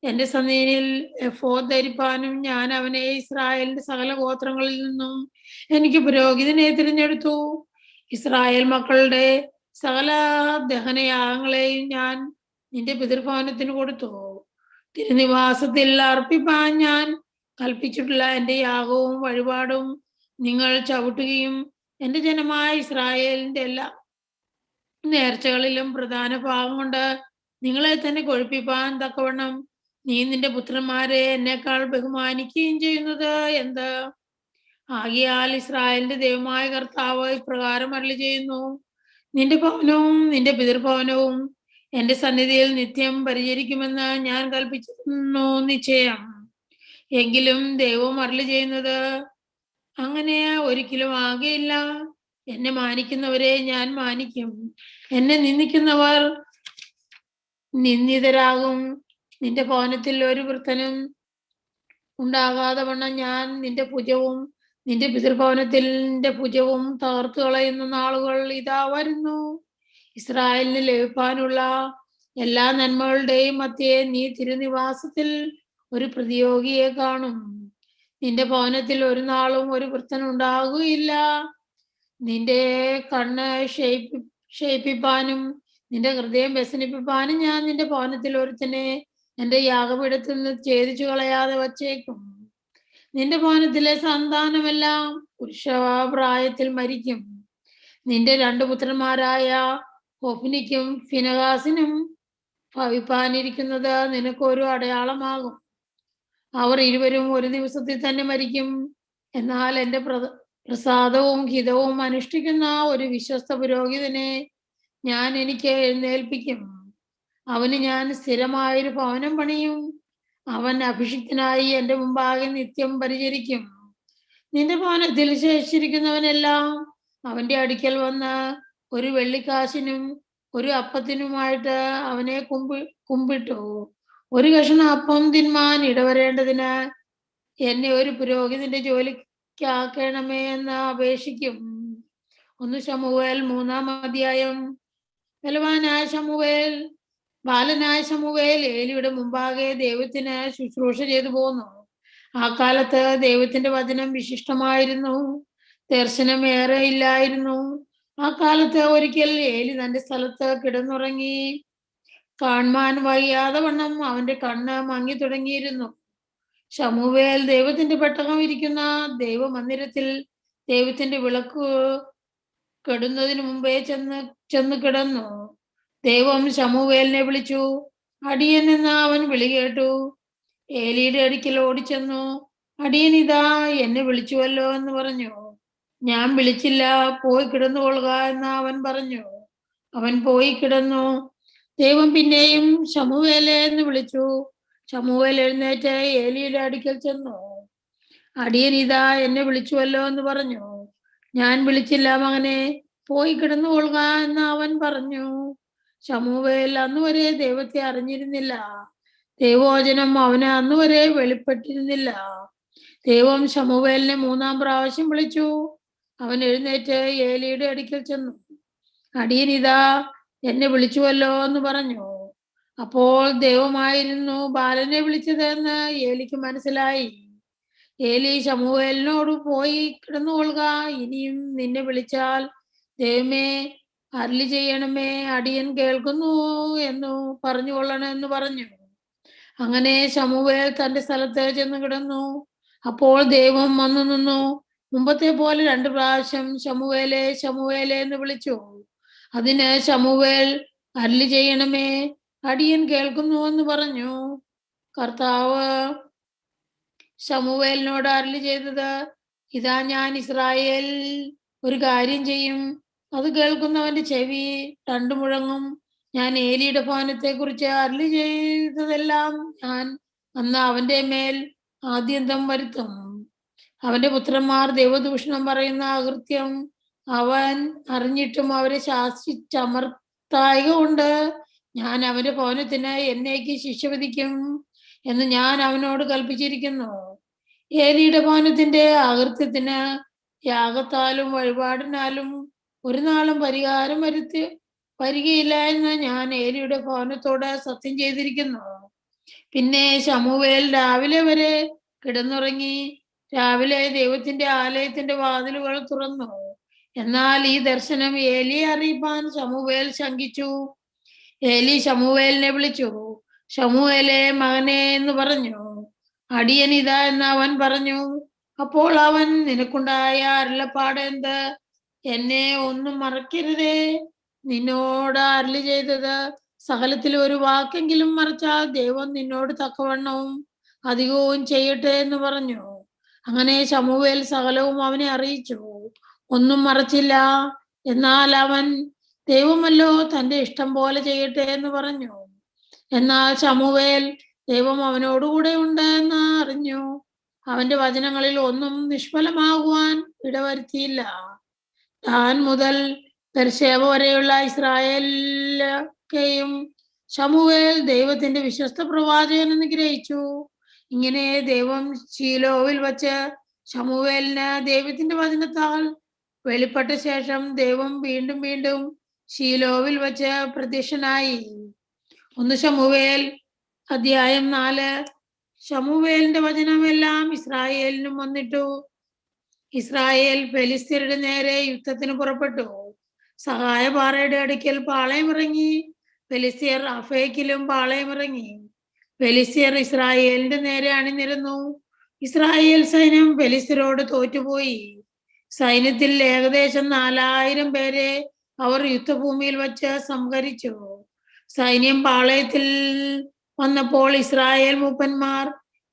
എന്റെ സന്നിധിയിൽ എഫോദ് ധരിപ്പാനും ഞാൻ അവനെ ഇസ്രായേലിന്റെ സകല ഗോത്രങ്ങളിൽ നിന്നും എനിക്ക് പുരോഹിതനെ തിരഞ്ഞെടുത്തു. ഇസ്രായേൽ മക്കളുടെ സകല ദഹനയാഗങ്ങളെയും ഞാൻ നിന്റെ പിതൃഭവനത്തിന് കൊടുത്തു. തിരുനിവാസത്തിൽ അർപ്പിപ്പാൻ ഞാൻ കൽപ്പിച്ചിട്ടുള്ള എന്റെ യാഗവും വഴിപാടും നിങ്ങൾ ചവിട്ടുകയും എന്റെ ജനമായ ഇസ്രായേലിന്റെ എല്ലാ നേർച്ചകളിലും പ്രധാന ഭാഗം കൊണ്ട് നിങ്ങളെ തന്നെ കൊഴുപ്പിപ്പാൻ തക്കവണ്ണം നീ നിന്റെ പുത്രന്മാരെ എന്നേക്കാൾ ബഹുമാനിക്കുകയും ചെയ്യുന്നത് എന്ത്? ആകയാൽ ഇസ്രായേലിന്റെ ദൈവമായ കർത്താവ് ഇപ്രകാരം അരുളി ചെയ്യുന്നു, നിന്റെ ഭവനവും നിന്റെ പിതൃഭവനവും എന്റെ സന്നിധിയിൽ നിത്യം പരിചരിക്കുമെന്ന് ഞാൻ കൽപ്പിച്ചിരുന്നു നിശ്ചയം. എങ്കിലും ദൈവം അരുളി ചെയ്യുന്നത് അങ്ങനെ ഒരിക്കലും ആകെയില്ല. എന്നെ മാനിക്കുന്നവരെ ഞാൻ മാനിക്കും, എന്നെ നിന്ദിക്കുന്നവർ നിന്ദിതരാകും. നിന്റെ ഭവനത്തിൽ ഒരു വൃത്തനും ഉണ്ടാകാതെ വണ്ണം ഞാൻ നിന്റെ ഭുജവും നിന്റെ പിതൃഭവനത്തിന്റെ ഭുജവും തകർത്തു കളയുന്ന നാളുകൾ ഇതാ വരുന്നു. ഇസ്രായേലിന് ലഭിക്കാനുള്ള എല്ലാ നന്മകളുടെയും മധ്യേ നീ തിരുനിവാസത്തിൽ ഒരു പ്രതിയോഗിയെ കാണും. നിന്റെ ഭവനത്തിൽ ഒരു നാളും ഒരു വൃത്തൻ ഉണ്ടാകുകയില്ല. നിന്റെ കണ്ണ് ക്ഷയിപ്പിപ്പാനും നിന്റെ ഹൃദയം വ്യസനിപ്പിപ്പാനും ഞാൻ നിന്റെ ഭവനത്തിൽ ഒരുത്തനെ എന്റെ യാഗപീഠത്തിൽ നിന്ന് ഛേദിച്ചു കളയാതെ വച്ചേക്കും. നിന്റെ ഭവനത്തിലെ സന്താനമെല്ലാം പുരുഷപ്രായത്തിൽ മരിക്കും. നിന്റെ രണ്ടു പുത്രന്മാരായ ഹൊഫ്നിക്കും ഫിനഹാസിനും ഭവിപ്പാനിരിക്കുന്നത് നിനക്കൊരു അടയാളമാകും. അവർ ഇരുവരും ഒരു ദിവസത്തിൽ തന്നെ മരിക്കും. എന്നാൽ എന്റെ പ്രസാദവും ഹിതവും അനുഷ്ഠിക്കുന്ന ഒരു വിശ്വസ്ത പുരോഹിതനെ ഞാൻ എനിക്ക് എഴുന്നേൽപ്പിക്കും. അവന് ഞാൻ സ്ഥിരമായൊരു ഭവനം പണിയും. അവൻ അഭിഷിക്തനായി എന്റെ മുമ്പാകെ നിത്യം പരിചരിക്കും. നിന്റെ ഭവനത്തിൽ ശേഷിച്ചിരിക്കുന്നവനെല്ലാം അവന്റെ അടുക്കൽ വന്ന് ഒരു വെള്ളിക്കാശിനും ഒരു അപ്പത്തിനുമായിട്ട് അവനെ കുമ്പിട്ടു. ഒരു കഷണം അപ്പം തിന്മാൻ ഇടവരേണ്ടതിന് എന്നെ ഒരു പുരോഹിതന്റെ ജോലിക്കാക്കണമേ എന്ന് അപേക്ഷിക്കും. 1 ശമൂവേൽ 3-ാം അധ്യായം. ബാലനായ ശമൂവേൽ ഏലിയുടെ മുമ്പാകെ ദൈവത്തിന് ശുശ്രൂഷ ചെയ്തു പോന്നു. ആ കാലത്ത് ദൈവത്തിന്റെ വചനം വിശിഷ്ടമായിരുന്നു, ദർശനം ഏറെ ഇല്ലായിരുന്നു. ആ കാലത്ത് ഒരിക്കൽ ഏലി തന്റെ സ്ഥലത്ത് കിടന്നുറങ്ങി. കാണുവാൻ വയ്യാതെ വണ്ണം അവന്റെ കണ്ണ് മങ്ങി തുടങ്ങിയിരുന്നു. ശമൂവേൽ ദൈവത്തിന്റെ പെട്ടകം ഇരിക്കുന്ന ദൈവമന്ദിരത്തിൽ ദൈവത്തിന്റെ വിളക്ക് കെടുന്നതിന് മുമ്പേ ചെന്ന് കിടന്നു. ദൈവം ശമൂവേലിനെ വിളിച്ചു. അടിയൻ എന്ന് അവൻ വിളി കേട്ടു. ഏലിയുടെ അടുക്കൽ ഓടിച്ചെന്നു, അടിയൻ ഇതാ, എന്നെ വിളിച്ചുവല്ലോ എന്ന് പറഞ്ഞു. ഞാൻ വിളിച്ചില്ല, പോയി കിടന്നുകൊള്ളുക എന്ന് അവൻ പറഞ്ഞു. അവൻ പോയി കിടന്നു. ദൈവം പിന്നെയും ശമൂവേലേ എന്ന് വിളിച്ചു. ശമൂവേൽ എഴുന്നേറ്റ് ഏലിയുടെ അടുക്കൽ ചെന്നു. അടിയൻ ഇതാ, എന്നെ വിളിച്ചുവല്ലോ എന്ന് പറഞ്ഞു. ഞാൻ വിളിച്ചില്ല മകനെ, പോയി കിടന്നുകൊള്ളുക എന്ന് അവൻ പറഞ്ഞു. ശമൂവേൽ അന്നുവരെ ദൈവത്തെ അറിഞ്ഞിരുന്നില്ല. ദൈവവചനം അവന് അന്നുവരെ വെളിപ്പെട്ടിരുന്നില്ല. ദൈവം ശമൂവേലിനെ 3-ാം പ്രാവശ്യം വിളിച്ചു. അവൻ എഴുന്നേറ്റ് ഏലിയുടെ അടുക്കൽ ചെന്നു. അടിയൻ ഇതാ, എന്നെ വിളിച്ചുവല്ലോ എന്ന് പറഞ്ഞു. അപ്പോൾ ദൈവമായിരുന്നു ബാലനെ വിളിച്ചത് എന്ന് ഏലിക്ക് മനസ്സിലായി. ഏലി ശമൂവേലിനോട്, പോയി കിടന്നുകൊള്ളുക, ഇനിയും നിന്നെ വിളിച്ചാൽ ദൈവമേ അരുളി ചെയ്യണമേ, അടിയൻ കേൾക്കുന്നു എന്നു പറഞ്ഞുകൊള്ളണമെന്ന് പറഞ്ഞു. അങ്ങനെ ശമൂവേൽ തന്റെ സ്ഥലത്ത് ചെന്ന് കിടന്നു. അപ്പോൾ ദൈവം വന്നു നിന്നു. മുമ്പത്തെ പോലെ 2 പ്രാവശ്യം ശമൂവേലേ ശമൂവേലേ എന്ന് വിളിച്ചു. അതിന് ശമൂവേൽ അരുളി ചെയ്യണമേ, അടിയൻ കേൾക്കുന്നു എന്ന് പറഞ്ഞു. കർത്താവ് ശമൂവേലിനോട് അരുളി ചെയ്തത്, ഇതാ, ഞാൻ ഇസ്രായേൽ ഒരു കാര്യം ചെയ്യും, അത് കേൾക്കുന്നവന്റെ ചെവി 2 മുഴങ്ങും. ഞാൻ ഏലിയുടെ ഭവനത്തെ കുറിച്ച് അരുളി ചെയ്തതെല്ലാം ഞാൻ അന്ന് അവന്റെ മേൽ ആദ്യന്തം വരുത്തും. അവന്റെ പുത്രന്മാർ ദൈവദൂഷണം പറയുന്ന അകൃത്യം അവൻ അറിഞ്ഞിട്ടും അവരെ ശാസിച്ചമർത്തായക കൊണ്ട് ഞാൻ അവന്റെ ഭവനത്തിന് എന്നേക്ക് ശിക്ഷ വിധിക്കും എന്ന് ഞാൻ അവനോട് കൽപ്പിച്ചിരിക്കുന്നു. ഏലിയുടെ ഭവനത്തിന്റെ അകൃത്യത്തിന് യാഗത്താലും വഴിപാടിനാലും ഒരു നാളും പരിഹാരം വരികയില്ല എന്ന് ഞാൻ ഏലിയുടെ ഭവനത്തോട് സത്യം ചെയ്തിരിക്കുന്നു. പിന്നെ ശമൂവേൽ രാവിലെ വരെ കിടന്നുറങ്ങി. രാവിലെ ദൈവത്തിന്റെ ആലയത്തിന്റെ വാതിലുകൾ തുറന്നു. എന്നാൽ ഈ ദർശനം ഏലിയെ അറിയിപ്പാൻ ശമൂവേൽ ശങ്കിച്ചു. ഏലി ശമൂവേലിനെ വിളിച്ചു. ശമൂവേലെ മകനെ എന്ന് പറഞ്ഞു. അടിയൻ ഇതാ എന്ന് അവൻ പറഞ്ഞു. അപ്പോൾ അവൻ, നിനക്കുണ്ടായ അരുളപ്പാട് എന്ത്? എന്നെ ഒന്നും മറക്കരുതേ. നിന്നോട് അരുളി ചെയ്തത് സകലത്തിൽ ഒരു വാക്കെങ്കിലും മറച്ചാൽ ദൈവം നിന്നോട് തക്കവണ്ണവും അധികവും ചെയ്യട്ടെ എന്ന് പറഞ്ഞു. അങ്ങനെ ശമൂവേൽ സകലവും അവനെ അറിയിച്ചു, ഒന്നും മറച്ചില്ല. എന്നാൽ അവൻ, ദൈവമല്ലോ തന്റെ ഇഷ്ടം പോലെ ചെയ്യട്ടെ എന്ന് പറഞ്ഞു. എന്നാൽ ശമൂവേൽ ദൈവം അവനോടുകൂടെ ഉണ്ട് എന്ന് അറിഞ്ഞു. അവന്റെ വചനങ്ങളിൽ ഒന്നും നിഷ്ഫലമാകുവാൻ ഇടവരുത്തിയില്ല. താൻ മുതൽ ബെർശേബ വരെയുള്ള ഇസ്രായേലൊക്കെയും ശമൂവേൽ ദൈവത്തിന്റെ വിശ്വസ്ത പ്രവാചകൻ എന്ന് ഗ്രഹിച്ചു. ഇങ്ങനെ ദൈവം ശീലോവിൽ വച്ച് ശമൂവേലിന് ദൈവത്തിന്റെ വചനത്താൽ വെളിപ്പെട്ട ശേഷം ദൈവം വീണ്ടും വീണ്ടും ശീലോവിൽ വച്ച് പ്രത്യക്ഷനായി. 1 ശമൂവേൽ അധ്യായം 4. ശമൂവേലിന്റെ വചനമെല്ലാം ഇസ്രായേലിനും വന്നിട്ടു. ഇസ്രായേൽ ഫെലിസ്ത്യരുടെ നേരെ യുദ്ധത്തിന് പുറപ്പെട്ടു. സഹായപാറയുടെ അടുക്കൽ പാളയമിറങ്ങി. ഫെലിസ്ത്യർ അഫേക്കിലും പാളയമിറങ്ങി. ഫെലിസ്ത്യർ ഇസ്രായേലിന്റെ നേരെ അണിനിരന്നു. ഇസ്രായേൽ സൈന്യം ഫെലിസ്ത്യരോട് തോറ്റുപോയി. സൈന്യത്തിൽ ഏകദേശം 4000 പേരെ അവർ യുദ്ധഭൂമിയിൽ വച്ച് സംഹരിച്ചു. സൈന്യം പാളയത്തിൽ വന്നപ്പോൾ ഇസ്രായേൽ മൂപ്പന്മാർ,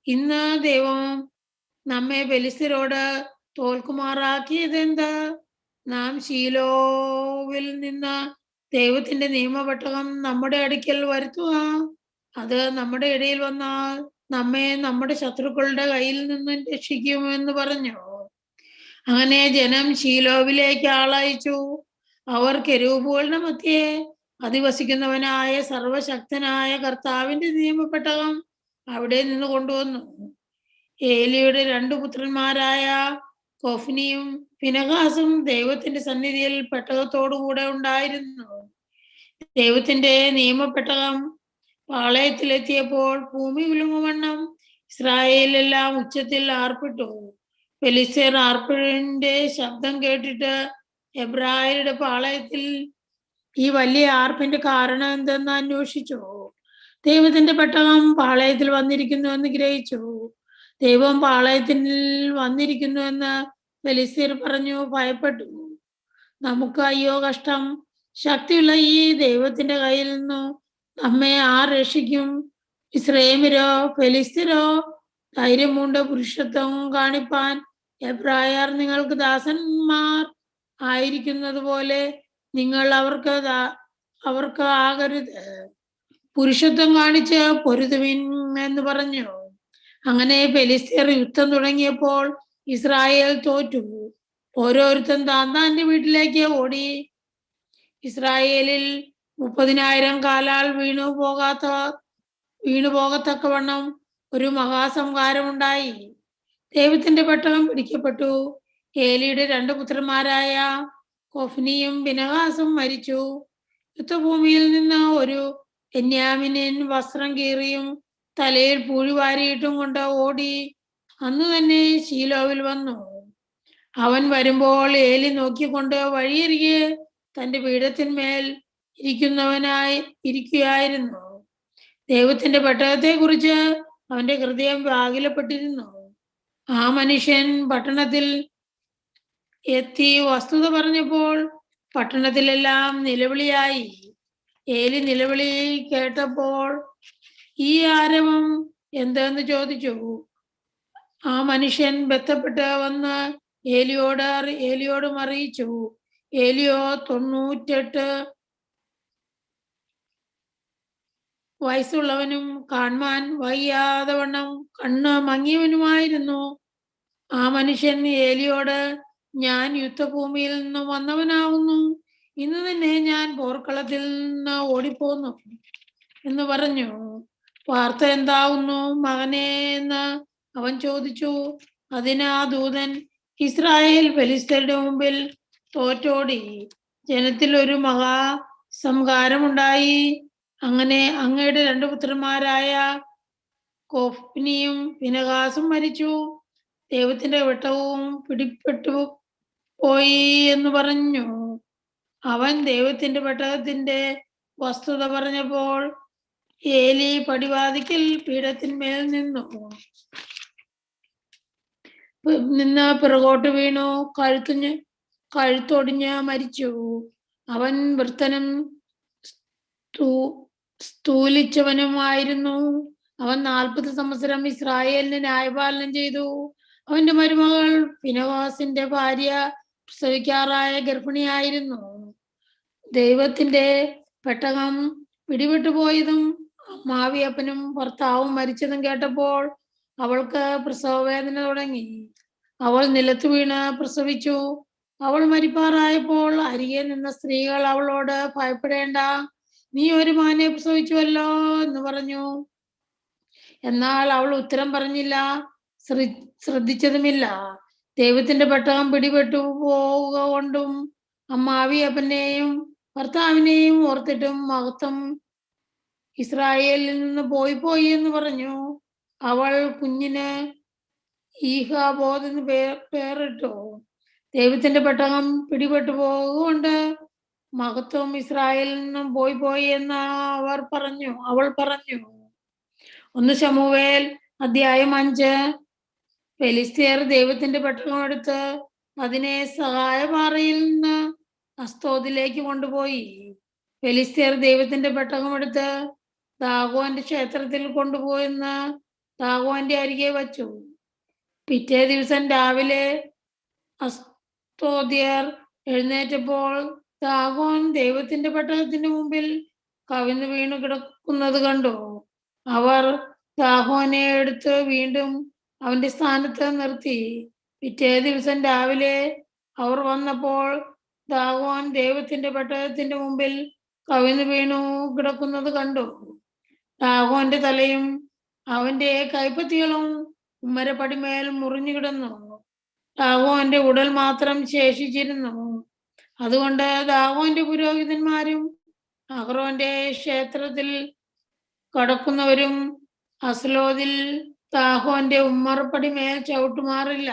ഇന്ന് ദൈവം നമ്മെ ഫെലിസ്ത്യരോട് തോൽക്കുമാറാക്കിയതെന്ത്? നാം ശീലോവിൽ നിന്ന് ദൈവത്തിന്റെ നിയമപെട്ടകം നമ്മുടെ അടുക്കൽ വരുത്തുക. അത് നമ്മുടെ ഇടയിൽ വന്നാൽ നമ്മെ നമ്മുടെ ശത്രുക്കളുടെ കയ്യിൽ നിന്നും രക്ഷിക്കുമെന്ന് പറഞ്ഞു. അങ്ങനെ ജനം ശീലോവിലേക്ക് ആളയച്ചു. അവർ കെരൂബുകളുടെ മധ്യേ അധിവസിക്കുന്നവനായ സർവശക്തനായ കർത്താവിന്റെ നിയമപെട്ടകം അവിടെ നിന്ന് കൊണ്ടുവന്നു. ഏലിയുടെ 2 പുത്രന്മാരായ കൊഫ്നിയും ഫിനെഹാസും ദൈവത്തിന്റെ സന്നിധിയിൽ പെട്ടകത്തോടുകൂടെ ഉണ്ടായിരുന്നു. ദൈവത്തിന്റെ നിയമപെട്ടകം പാളയത്തിലെത്തിയപ്പോൾ ഭൂമി ഉലുങ്ങുവണ്ണം ഇസ്രായേലെല്ലാം ഉച്ചത്തിൽ ആർപ്പിട്ടു. ഫെലിസ്ത്യർ ആർപ്പിന്റെ ശബ്ദം കേട്ടിട്ട് എബ്രായരുടെ പാളയത്തിൽ ഈ വലിയ ആർപ്പിന്റെ കാരണം എന്തെന്ന് അന്വേഷിച്ചു. ദൈവത്തിന്റെ പെട്ടകം പാളയത്തിൽ വന്നിരിക്കുന്നു എന്ന് ഗ്രഹിച്ചു. ദൈവം പാളയത്തിൽ വന്നിരിക്കുന്നു എന്ന് ഫെലിസ്ത്യർ പറഞ്ഞു ഭയപ്പെട്ടു. നമുക്ക് അയ്യോ കഷ്ടം! ശക്തിയുള്ള ഈ ദൈവത്തിന്റെ കയ്യിൽ നിന്നു നമ്മെ ആർ രക്ഷിക്കും? ഇസ്രായേലോ ഫെലിസ്ത്യരോ ധൈര്യം കൊണ്ട് പുരുഷത്വം കാണിപ്പാൻ എബ്രായർ നിങ്ങൾക്ക് ദാസന്മാർ ആയിരിക്കുന്നത് പോലെ നിങ്ങൾ അവർക്ക് ആകരുത്. പുരുഷത്വം കാണിച്ച് പൊരുതുവിൻ എന്ന് പറഞ്ഞു. അങ്ങനെ ഫെലിസ്ത്യർ യുദ്ധം തുടങ്ങിയപ്പോൾ ഇസ്രായേൽ തോറ്റു. ഓരോരുത്തൻ താന്താന്റെ വീട്ടിലേക്ക് ഓടി. ഇസ്രായേലിൽ 30,000 കാലാൽ വീണുപോകത്തക്കവണ്ണം ഒരു മഹാസംഹാരമുണ്ടായി. ദൈവത്തിന്റെ പെട്ടകം പിടിക്കപ്പെട്ടു. ഏലിയുടെ 2 പുത്രന്മാരായ കൊഫ്നിയും ഫിനെഹാസും മരിച്ചു. യുദ്ധഭൂമിയിൽ നിന്ന് ഒരു ബെന്യാമിനൻ വസ്ത്രം കീറിയും തലയിൽ പൂഴി വാരിയിട്ടും കൊണ്ട് ഓടി അന്ന് തന്നെ ശീലോവിൽ വന്നു. അവൻ വരുമ്പോൾ ഏലി നോക്കിക്കൊണ്ട് വഴിയരികെ തന്റെ പീഠത്തിന്മേൽ ഇരിക്കുകയായിരുന്നു. ദൈവത്തിന്റെ പെട്ടകത്തെ കുറിച്ച് അവന്റെ ഹൃദയം വ്യാകുലപ്പെട്ടിരുന്നു. ആ മനുഷ്യൻ പട്ടണത്തിൽ എത്തി വസ്തുത പറഞ്ഞപ്പോൾ പട്ടണത്തിലെല്ലാം നിലവിളിയായി. ഏലി നിലവിളി കേട്ടപ്പോൾ ഈ ആരവം എന്തെന്ന് ചോദിച്ചു. ആ മനുഷ്യൻ ബന്ധപ്പെട്ട് വന്ന് ഏലിയോടും അറിയിച്ചു. ഏലിയോ 98 വയസ്സുള്ളവനും കാണുവാൻ വയ്യാതെ വണ്ണം കണ്ണ് മങ്ങിയവനുമായിരുന്നു. ആ മനുഷ്യൻ ഏലിയോട്, ഞാൻ യുദ്ധഭൂമിയിൽ നിന്ന് വന്നവനാവുന്നു, ഇന്ന് തന്നെ ഞാൻ പോർക്കളത്തിൽ നിന്ന് ഓടിപ്പോന്നു എന്ന് പറഞ്ഞു. വാർത്ത എന്താവുന്നു മകനെ എന്ന് അവൻ ചോദിച്ചു. അതിന് ആ ദൂതൻ, ഇസ്രായേൽ ഫെലിസ്ത്യരുടെ മുമ്പിൽ തോറ്റോടി, ജനത്തിൽ ഒരു മഹാസംഹാരമുണ്ടായി. അങ്ങനെ അങ്ങയുടെ 2 പുത്രന്മാരായ കോഫ്നിയും ഫിനെഹാസും മരിച്ചു. ദൈവത്തിന്റെ വെട്ടവും പിടിപ്പെട്ടു പോയി എന്ന് പറഞ്ഞു. അവൻ ദൈവത്തിന്റെ പെട്ടകത്തിന്റെ വസ്തുത പറഞ്ഞപ്പോൾ ഏലി പടിവാതിക്കൽ പീഠത്തിന്മേൽ നിന്ന് പിറകോട്ട് വീണു, കഴുത്തൊടിഞ്ഞ് മരിച്ചു. അവൻ വൃത്തനും സ്ഥൂലിച്ചവനുമായിരുന്നു. അവൻ 40 സംവത്സരം ഇസ്രായേലിന് ന്യായപാലനം ചെയ്തു. അവന്റെ മരുമകൾ ഫിനെഹാസിന്റെ ഭാര്യ പ്രസവിക്കാറായ ഗർഭിണിയായിരുന്നു. ദൈവത്തിന്റെ പെട്ടകം പിടിവിട്ടു പോയതും മാവിയപ്പനും ഭർത്താവും മരിച്ചതും കേട്ടപ്പോൾ അവൾക്ക് പ്രസവവേദന തുടങ്ങി. അവൾ നിലത്ത് വീണ് പ്രസവിച്ചു. അവൾ മരിപ്പാറായപ്പോൾ അരികെ നിന്ന സ്ത്രീകൾ അവളോട്, ഭയപ്പെടേണ്ട, നീ ഒരു മകനെ പ്രസവിച്ചുവല്ലോ എന്ന് പറഞ്ഞു. എന്നാൽ അവൾ ഉത്തരം പറഞ്ഞില്ല, ശ്രദ്ധിച്ചതുമില്ല. ദൈവത്തിന്റെ പെട്ടകം പിടിപെട്ടു പോവുക കൊണ്ടും അമ്മാവിയപ്പനെയും ഭർത്താവിനെയും ഓർത്തിട്ടും മഹത്വം ഇസ്രായേലിൽ നിന്ന് പോയി എന്ന് പറഞ്ഞു. അവൾ കുഞ്ഞിന് ഈഹാബോധ് എന്ന് പേരിട്ടു. ദൈവത്തിന്റെ പെട്ടകം പിടിപെട്ടു പോകുകൊണ്ട് മഹത്വം ഇസ്രായേലിൽ നിന്നും പോയി എന്ന് അവൾ പറഞ്ഞു. 1 ശമൂവേൽ അധ്യായം 5. ഫെലിസ്ത്യർ ദൈവത്തിന്റെ പെട്ടകം എടുത്ത് അതിനെ സഹായപാറയിൽ നിന്ന് അസ്തോദിലേക്ക് കൊണ്ടുപോയി. ഫെലിസ്ത്യർ ദൈവത്തിന്റെ പെട്ടകം എടുത്ത് ദാഗോന്റെ ക്ഷേത്രത്തിൽ കൊണ്ടുപോയെന്ന് ദാഗോന്റെ അരികെ വച്ചു. പിറ്റേ ദിവസം രാവിലെ അസ്തോദ്യർ എഴുന്നേറ്റപ്പോൾ ദാഗോൻ ദൈവത്തിന്റെ പെട്ടകത്തിന്റെ മുമ്പിൽ കവിഞ്ഞു വീണു കിടക്കുന്നത് കണ്ടു. അവർ ദാഗോനെ എടുത്ത് വീണ്ടും അവന്റെ സ്ഥാനത്ത് നിർത്തി. പിറ്റേ ദിവസം രാവിലെ അവർ വന്നപ്പോൾ ദാഗോൻ ദൈവത്തിന്റെ പെട്ടകത്തിന്റെ മുമ്പിൽ കവിഞ്ഞു വീണു കിടക്കുന്നത് കണ്ടു. ദാഗോന്റെ തലയും അവന്റെ കൈപ്പത്തികളും ഉമ്മരപ്പടിമേൽ മുറിഞ്ഞു കിടന്നു. ദാഗോന്റെ ഉടൽ മാത്രം ശേഷിച്ചിരുന്നു. അതുകൊണ്ട് ദാഗോന്റെ പുരോഹിതന്മാരും അഹ്റോന്റെ ക്ഷേത്രത്തിൽ കടക്കുന്നവരും അസ്ലോദിൽ ദാഗോന്റെ ഉമ്മറപ്പടിമേൽ ചവിട്ടുമാറില്ല.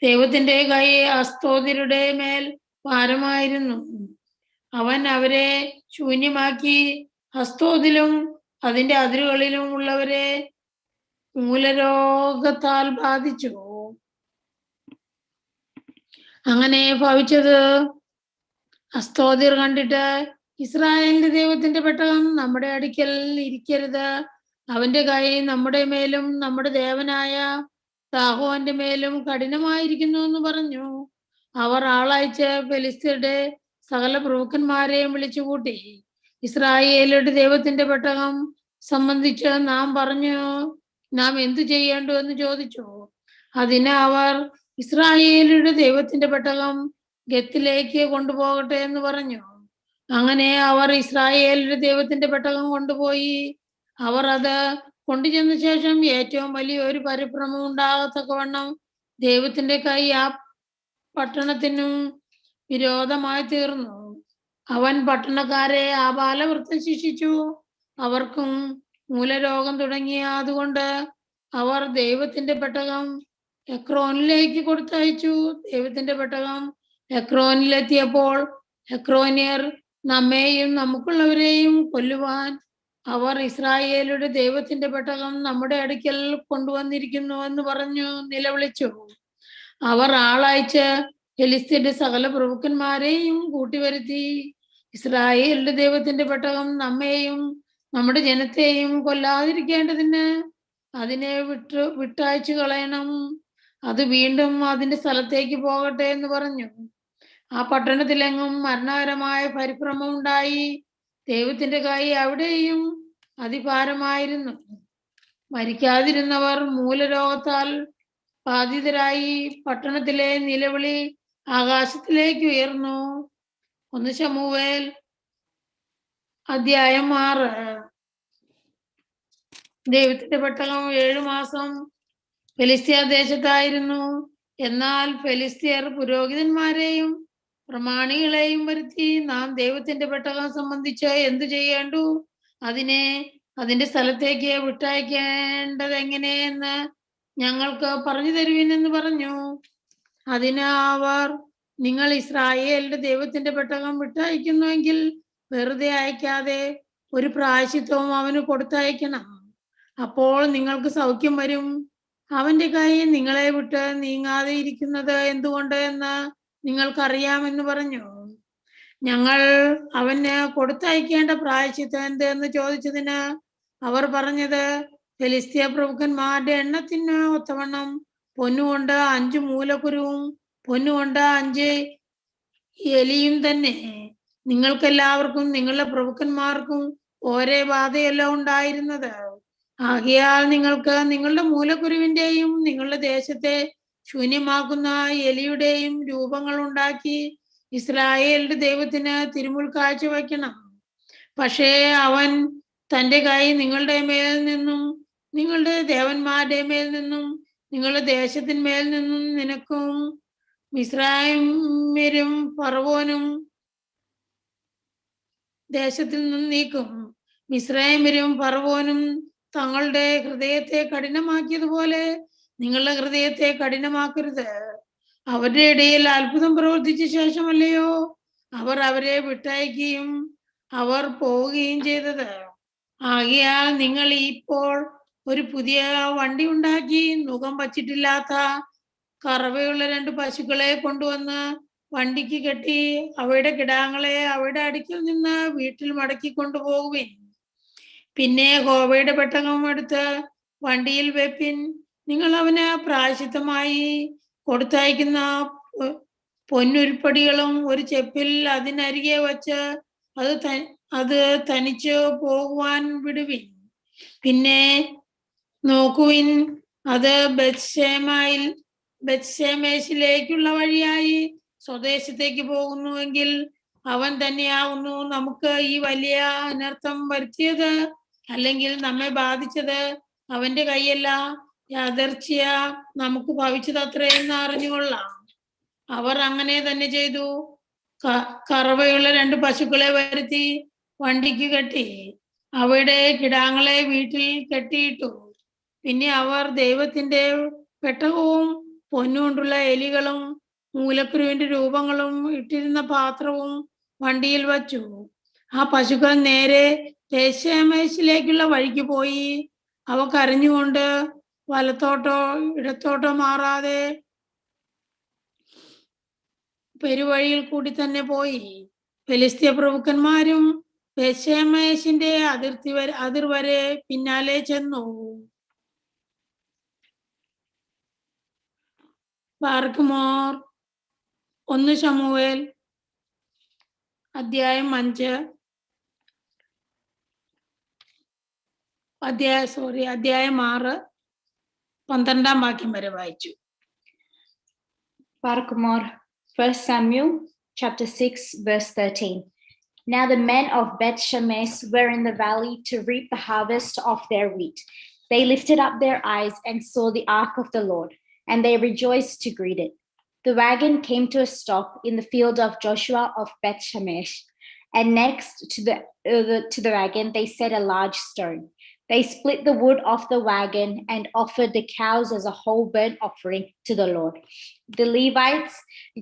ദൈവത്തിന്റെ കൈ അസ്തോദ്യരുടെ മേൽ ഭാരമായിരുന്നു. അവൻ അവരെ ശൂന്യമാക്കി അസ്തോദിലും അതിന്റെ അതിരുകളിലും ഉള്ളവരെ മൂലരോഗത്താൽ ബാധിച്ചു. അങ്ങനെ ഭവിച്ചത് അസ്തോദ്യർ കണ്ടിട്ട്, ഇസ്രായേലിന്റെ ദൈവത്തിന്റെ പെട്ടകം നമ്മുടെ അടുക്കൽ ഇരിക്കരുത്, അവന്റെ കൈ നമ്മുടെ മേലും നമ്മുടെ ദേവനായ ദാഗോന്റെ മേലും കഠിനമായിരിക്കുന്നു എന്ന് പറഞ്ഞു. അവർ ആളയച്ച് ഫെലിസ്ത്യരുടെ സകല പ്രഭുക്കന്മാരെയും വിളിച്ചുകൂട്ടി. ഇസ്രായേലിന്റെ ദൈവത്തിന്റെ പെട്ടകം സംബന്ധിച്ച് നാം എന്തു ചെയ്യേണ്ടു എന്ന് ചോദിച്ചു. അതിന് അവർ, ഇസ്രായേലിന്റെ ദൈവത്തിന്റെ പെട്ടകം ഗത്തിലേക്ക് കൊണ്ടുപോകട്ടെ എന്ന് പറഞ്ഞു. അങ്ങനെ അവർ ഇസ്രായേലിന്റെ ദൈവത്തിന്റെ പെട്ടകം കൊണ്ടുപോയി. അവർ അത് കൊണ്ടുചെന്ന ശേഷം ഏറ്റവും വലിയൊരു പരിഭ്രമം ഉണ്ടാകത്തക്കവണ്ണം ദൈവത്തിന്റെ കൈ ആ പട്ടണത്തിനും വിരോധമായി തീർന്നു. അവൻ പട്ടണക്കാരെ ആബാലവൃത്തം ശിക്ഷിച്ചു. അവർക്കും മൂലരോഗം തുടങ്ങിയ. അതുകൊണ്ട് അവർ ദൈവത്തിന്റെ പെട്ടകം എക്രോനിലേക്ക് കൊടുത്തയച്ചു. ദൈവത്തിന്റെ പെട്ടകം എക്രോനിലെത്തിയപ്പോൾ എക്രോന്യർ നമ്മെയും നമുക്കുള്ളവരെയും കൊല്ലുവാൻ അവർ ഇസ്രായേലുടെ ദൈവത്തിന്റെ പെട്ടകം നമ്മുടെ അടുക്കൽ കൊണ്ടുവന്നിരിക്കുന്നു എന്ന് പറഞ്ഞു നിലവിളിച്ചു. അവർ ആളയച്ച് ഫെലിസ്ത്യരുടെ സകല പ്രഭുക്കന്മാരെയും കൂട്ടിവരുത്തി, ഇസ്രായേലിന്റെ ദൈവത്തിന്റെ പെട്ടകം നമ്മെയും നമ്മുടെ ജനത്തെയും കൊല്ലാതിരിക്കേണ്ടതിന് അതിനെ വിട്ടയച്ചു കളയണം, അത് വീണ്ടും അതിന്റെ സ്ഥലത്തേക്ക് പോകട്ടെ എന്ന് പറഞ്ഞു. ആ പട്ടണത്തിലെങ്ങും മരണകരമായ പരിഭ്രമം ഉണ്ടായി. ദൈവത്തിന്റെ കൈ അവിടെയും അതിഭാരമായിരുന്നു. മരിക്കാതിരുന്നവർ മൂലരോഗത്താൽ ബാധിതരായി. പട്ടണത്തിലെ നിലവിളി ആകാശത്തിലേക്ക് ഉയർന്നു. 1 ശമൂവേൽ അധ്യായം 6. ദൈവത്തിന്റെ പെട്ടകം 7 മാസം ഫെലിസ്ത്യ ദേശത്തായിരുന്നു. എന്നാൽ ഫെലിസ്ത്യർ പുരോഹിതന്മാരെയും പ്രമാണികളെയും വരുത്തി, നാം ദൈവത്തിന്റെ പെട്ടകം സംബന്ധിച്ച് എന്തു ചെയ്യേണ്ടു, അതിനെ അതിന്റെ സ്ഥലത്തേക്ക് വിട്ടയക്കേണ്ടത് എങ്ങനെയെന്ന് ഞങ്ങൾക്ക് പറഞ്ഞു തരുവിനെന്ന് പറഞ്ഞു. അതിന് അവർ, നിങ്ങൾ ഇസ്രായേലിന്റെ ദൈവത്തിന്റെ പെട്ടകം വിട്ടയക്കുന്നുവെങ്കിൽ വെറുതെ അയക്കാതെ ഒരു പ്രായശ്ചിത്തവും അവന് കൊടുത്തയക്കണം. അപ്പോൾ നിങ്ങൾക്ക് സൗഖ്യം വരും. അവന്റെ കൈ നിങ്ങളെ വിട്ട് നീങ്ങാതെ ഇരിക്കുന്നത് എന്തുകൊണ്ട് എന്ന് നിങ്ങൾക്കറിയാമെന്ന് പറഞ്ഞു. ഞങ്ങൾ അവന് കൊടുത്തയക്കേണ്ട പ്രായശ്ചിത്തം എന്ത് എന്ന് ചോദിച്ചതിന് അവർ പറഞ്ഞത്, ഫെലിസ്ത്യ പ്രഭുക്കന്മാരുടെ എണ്ണത്തിന് ഒത്തവണ്ണം പൊന്നുകൊണ്ട് 5 മൂലക്കുരുവും പൊന്നുകൊണ്ട് 5 എലിയും തന്നെ. നിങ്ങൾക്കെല്ലാവർക്കും നിങ്ങളുടെ പ്രഭുക്കന്മാർക്കും ഒരേ ബാധയല്ല ഉണ്ടായിരുന്നത്. ആകയാൽ നിങ്ങൾക്ക് നിങ്ങളുടെ മൂലക്കുരുവിന്റെയും നിങ്ങളുടെ ദേശത്തെ ശൂന്യമാക്കുന്ന എലിയുടെയും രൂപങ്ങൾ ഉണ്ടാക്കി ഇസ്രായേലിന്റെ ദൈവത്തിന് തിരുമുൽ കാഴ്ച വയ്ക്കണം. പക്ഷേ അവൻ തന്റെ കൈ നിങ്ങളുടെ മേൽ നിന്നും നിങ്ങളുടെ ദേവന്മാരുടെ മേൽ നിന്നും നിങ്ങളുടെ ദേശത്തിന്മേൽ നിന്നും നിനക്കും മിസ്രയീമ്യരും ഫറവോനും ദേശത്തിൽ നിന്നും നീക്കും. മിസ്രയീമ്യരും ഫറവോനും തങ്ങളുടെ ഹൃദയത്തെ കഠിനമാക്കിയതുപോലെ നിങ്ങളുടെ ഹൃദയത്തെ കഠിനമാക്കരുത്. അവരുടെ ഇടയിൽ അത്ഭുതം പ്രവർത്തിച്ച ശേഷമല്ലയോ അവർ അവരെ വിട്ടയക്കുകയും അവർ പോവുകയും ചെയ്തത്. ആകയാൽ നിങ്ങൾ ഇപ്പോൾ ഒരു പുതിയ വണ്ടി ഉണ്ടാക്കി നുകം വച്ചിട്ടില്ലാത്ത കറവയുള്ള 2 പശുക്കളെ കൊണ്ടുവന്ന് വണ്ടിക്ക് കെട്ടി അവയുടെ കിടാങ്ങളെ അവയുടെ അടുക്കിൽ നിന്ന് വീട്ടിൽ മടക്കി കൊണ്ടുപോകുവിൻ. പിന്നെ യഹോവയുടെ പെട്ടകം എടുത്ത് വണ്ടിയിൽ വെപ്പിൻ. നിങ്ങൾ അവന് പ്രായശ്ചിത്തമായി കൊടുത്തയക്കുന്ന പൊന്നുരുപ്പടികളും ഒരു ചെപ്പിൽ അതിനരികെ വച്ച് അത് തനിച്ച് പോകുവാൻ വിടുവിൻ. പിന്നെ നോക്കുവിൻ, അത് ബത്ശേമേശിലേക്കുള്ള വഴിയായി സ്വദേശത്തേക്ക് പോകുന്നുവെങ്കിൽ അവൻ തന്നെയാവുന്നു നമുക്ക് ഈ വലിയ അനർത്ഥം വരുത്തിയത്. അല്ലെങ്കിൽ നമ്മെ ബാധിച്ചത് അവന്റെ കൈയല്ല, യാദർച്ഛ്യ നമുക്ക് ഭവിച്ചത് അത്രയെന്ന് അറിഞ്ഞുകൊള്ളാം. അവർ അങ്ങനെ തന്നെ ചെയ്തു. കറവയുള്ള 2 പശുക്കളെ വരുത്തി വണ്ടിക്ക് കെട്ടി അവയുടെ കിടാങ്ങളെ വീട്ടിൽ കെട്ടിയിട്ടു. പിന്നെ അവർ ദൈവത്തിന്റെ പെട്ടകവും പൊന്നുകൊണ്ടുള്ള എലികളും മൂലക്കുരുവിന്റെ രൂപങ്ങളും ഇട്ടിരുന്ന പാത്രവും വണ്ടിയിൽ വച്ചു. ആ പശുക്കൾ നേരെ ബത്ശേമേശിലേക്കുള്ള വഴിക്ക് പോയി. അവ കരഞ്ഞുകൊണ്ട് വലത്തോട്ടോ ഇടത്തോട്ടോ മാറാതെ പെരുവഴിയിൽ കൂടി തന്നെ പോയി. ഫെലിസ്ത്യ പ്രഭുക്കന്മാരും ബത്ശേമേശിന്റെ അതിർ വരെ പിന്നാലെ ചെന്നു. ബാർക്കുമോർ 1 ശമൂവേൽ അധ്യായം 5 അധ്യായം 6 12 വാക്യം വരെ വായിച്ചു. Barkumor, 1 Samuel chapter 6 verse 13. Now the men of Beth Shemesh were in the valley to reap the harvest of their wheat. They lifted up their eyes and saw the ark of the Lord, and they rejoiced to greet it. The wagon came to a stop in the field of Joshua of Beth Shemesh, and next to the wagon they set a large stone. They split the wood of the wagon and offered the cows as a whole burnt offering to the Lord. The Levites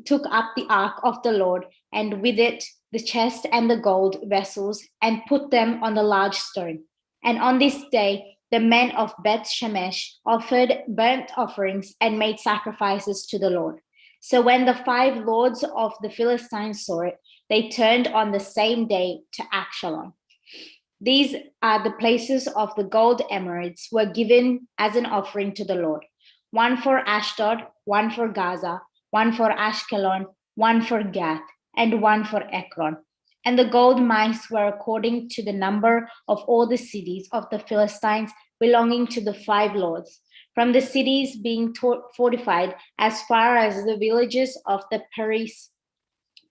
took up the ark of the Lord, and with it the chest and the gold vessels, and put them on the large stone. And on this day the men of Beth Shemesh offered burnt offerings and made sacrifices to the Lord. So when the 5 lords of the Philistines saw it, they turned on the same day to Askelon. These are the places of the gold emeralds were given as an offering to the Lord. 1 for Ashdod, 1 for Gaza, 1 for Ashkelon, 1 for Gath, and 1 for Ekron. And the gold mines were according to the number of all the cities of the Philistines belonging to the 5 lords. from the cities being fortified as far as the villages of the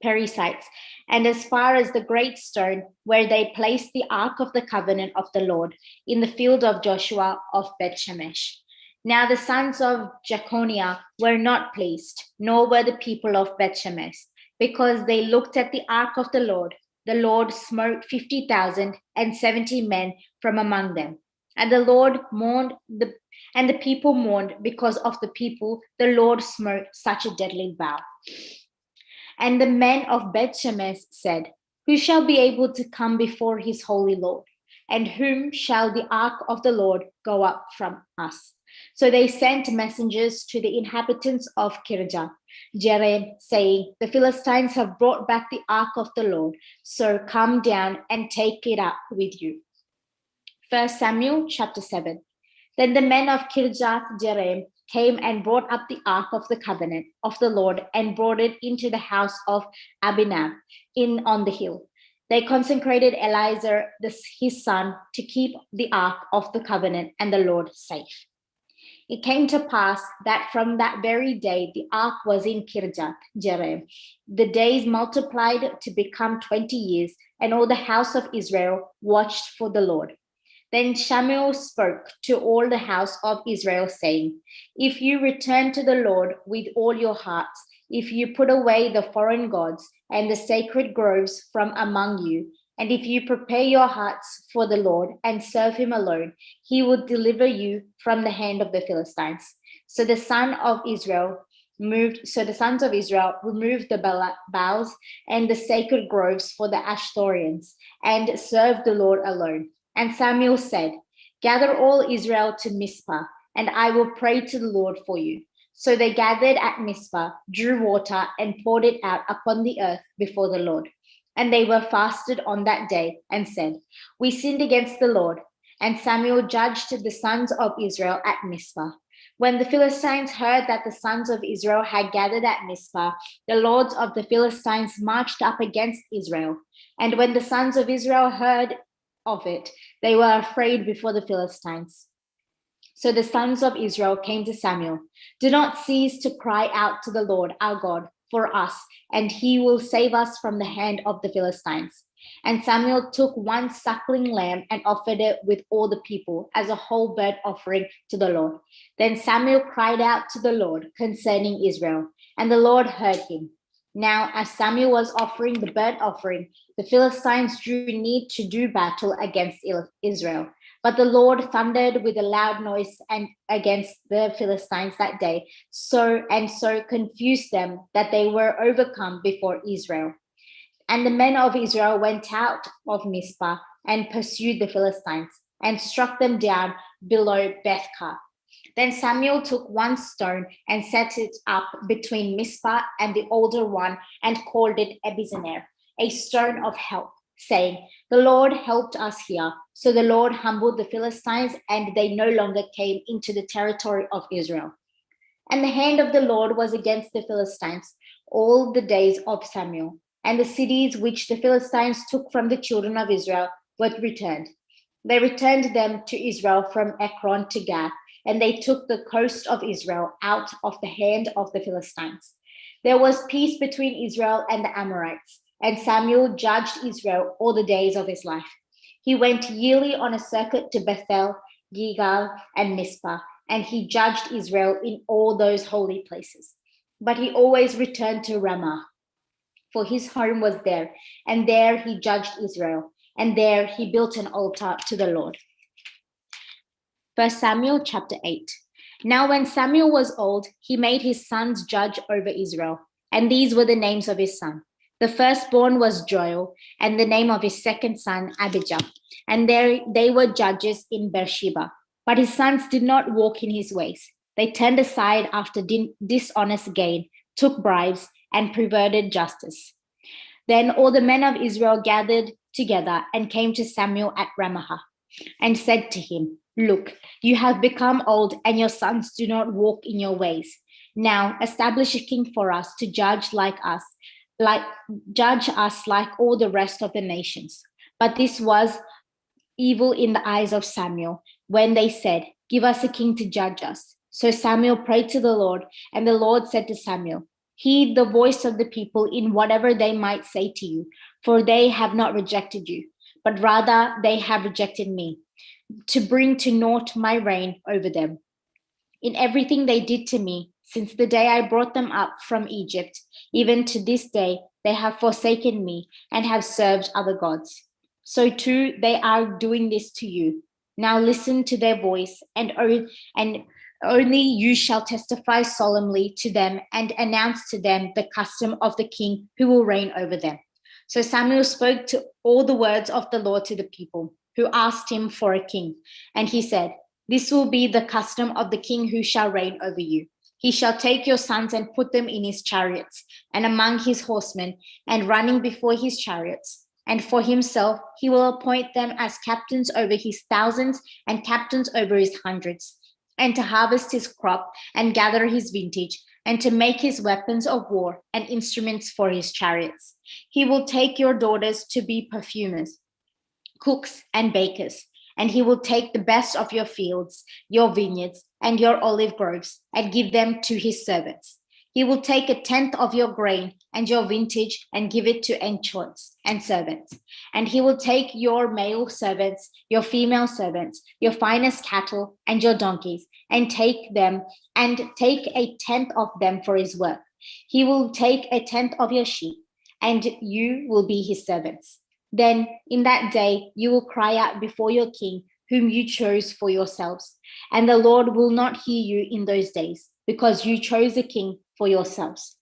Perizzites, and as far as the great stone where they placed the ark of the covenant of the Lord in the field of Joshua of Bethshemesh. Now the sons of Jeconiah were not pleased, nor were the people of Bethshemesh, because they looked at the ark of the Lord. The Lord smote 50,070 men from among them. And the Lord mourned, and the people mourned because of the people. The Lord smote such a deadly vow. And the men of Bethshemesh said, who shall be able to come before his holy Lord? And whom shall the ark of the Lord go up from us? So they sent messengers to the inhabitants of Kirjath Jearim, saying, the Philistines have brought back the ark of the Lord, so come down and take it up with you. 1 Samuel chapter 7. Then the men of Kirjath Jearim came and brought up the ark of the covenant of the Lord and brought it into the house of Abinab on the hill. They consecrated Eleazar, his son, to keep the ark of the covenant and the Lord safe. It came to pass that from that very day the ark was in Kirjath Jearim. The days multiplied to become 20 years, and all the house of Israel watched for the Lord. Then Samuel spoke to all the house of Israel, saying, if you return to the Lord with all your hearts, if you put away the foreign gods and the sacred groves from among you, and if you prepare your hearts for the Lord and serve him alone, he will deliver you from the hand of the Philistines. So the sons of Israel removed the Baals and the sacred groves for the Ashtorians and served the Lord alone. And Samuel said, gather all Israel to Mizpah, and I will pray to the Lord for you. So they gathered at Mizpah, drew water, and poured it out upon the earth before the Lord. And they were fasted on that day and said, we sinned against the Lord. And Samuel judged the sons of Israel at Mizpah. When the Philistines heard that the sons of Israel had gathered at Mizpah, the lords of the Philistines marched up against Israel. And when the sons of Israel heard of it, they were afraid before the Philistines. So the sons of Israel came to Samuel, do not cease to cry out to the Lord our God for us, and he will save us from the hand of the Philistines. And Samuel took one suckling lamb and offered it with all the people as a whole burnt offering to the Lord. Then Samuel cried out to the Lord concerning Israel, and the Lord heard him. Now, as Samuel was offering the burnt offering, the Philistines drew near to do battle against Israel. But the Lord thundered with a loud noise against the Philistines that day, so confused them that they were overcome before Israel. And the men of Israel went out of Mizpah and pursued the Philistines and struck them down below Bethkar. Then Samuel took one stone and set it up between Mizpah and the older one and called it Ebenezer, a stone of help, saying, the Lord helped us here. So the Lord humbled the Philistines, and they no longer came into the territory of Israel. And the hand of the Lord was against the Philistines all the days of Samuel, and the cities which the Philistines took from the children of Israel were returned. They returned them to Israel from Ekron to Gath, and they took the coast of Israel out of the hand of the Philistines. There was peace between Israel and the Amorites, and Samuel judged Israel all the days of his life. He went yearly on a circuit to Bethel, Gilgal, and Mizpah, and he judged Israel in all those holy places. But he always returned to Ramah, for his home was there, and there he judged Israel, and there he built an altar to the Lord. 1 Samuel chapter 8. Now when Samuel was old, he made his sons judge over Israel, and these were the names of his sons. The firstborn was Joel, and the name of his second son Abijah, and they were judges in Beersheba. But his sons did not walk in his ways. They turned aside after dishonest gain, took bribes, and perverted justice. Then all the men of Israel gathered together and came to Samuel at Ramah, and said to him, look, you have become old, and your sons do not walk in your ways. Now establish a king for us to judge us like all the rest of the nations. But this was evil in the eyes of Samuel, when they said, Give us a king to judge us." So Samuel prayed to the Lord, and the Lord said to Samuel, "Heed the voice of the people in whatever they might say to you, for they have not rejected you, but rather they have rejected me, to bring to naught my reign over them. In everything they did to me, since the day I brought them up from Egypt, even to this day, they have forsaken me and have served other gods. So too they are doing this to you. Now listen to their voice, and only you shall testify solemnly to them and announce to them the custom of the king who will reign over them." So Samuel spoke to all the words of the Lord to the people, who asked him for a king. And he said, "This will be the custom of the king who shall reign over you. He shall take your sons and put them in his chariots and among his horsemen, and running before his chariots. And for himself, he will appoint them as captains over his thousands and captains over his hundreds, and to harvest his crop and gather his vintage, and to make his weapons of war and instruments for his chariots. He will take your daughters to be perfumers, cooks, and bakers, and he will take the best of your fields, your vineyards, and your olive groves, and give them to his servants. He will take 1/10 of your grain and your vintage and give it to enchants and servants. And he will take your male servants, your female servants, your finest cattle, and your donkeys, and take 1/10 of them for his work. He will take 1/10 of your sheep, and you will be his servants. Then in that day you will cry out before your king, whom you chose for yourselves. And the Lord will not hear you in those days, because you chose a king for yourselves."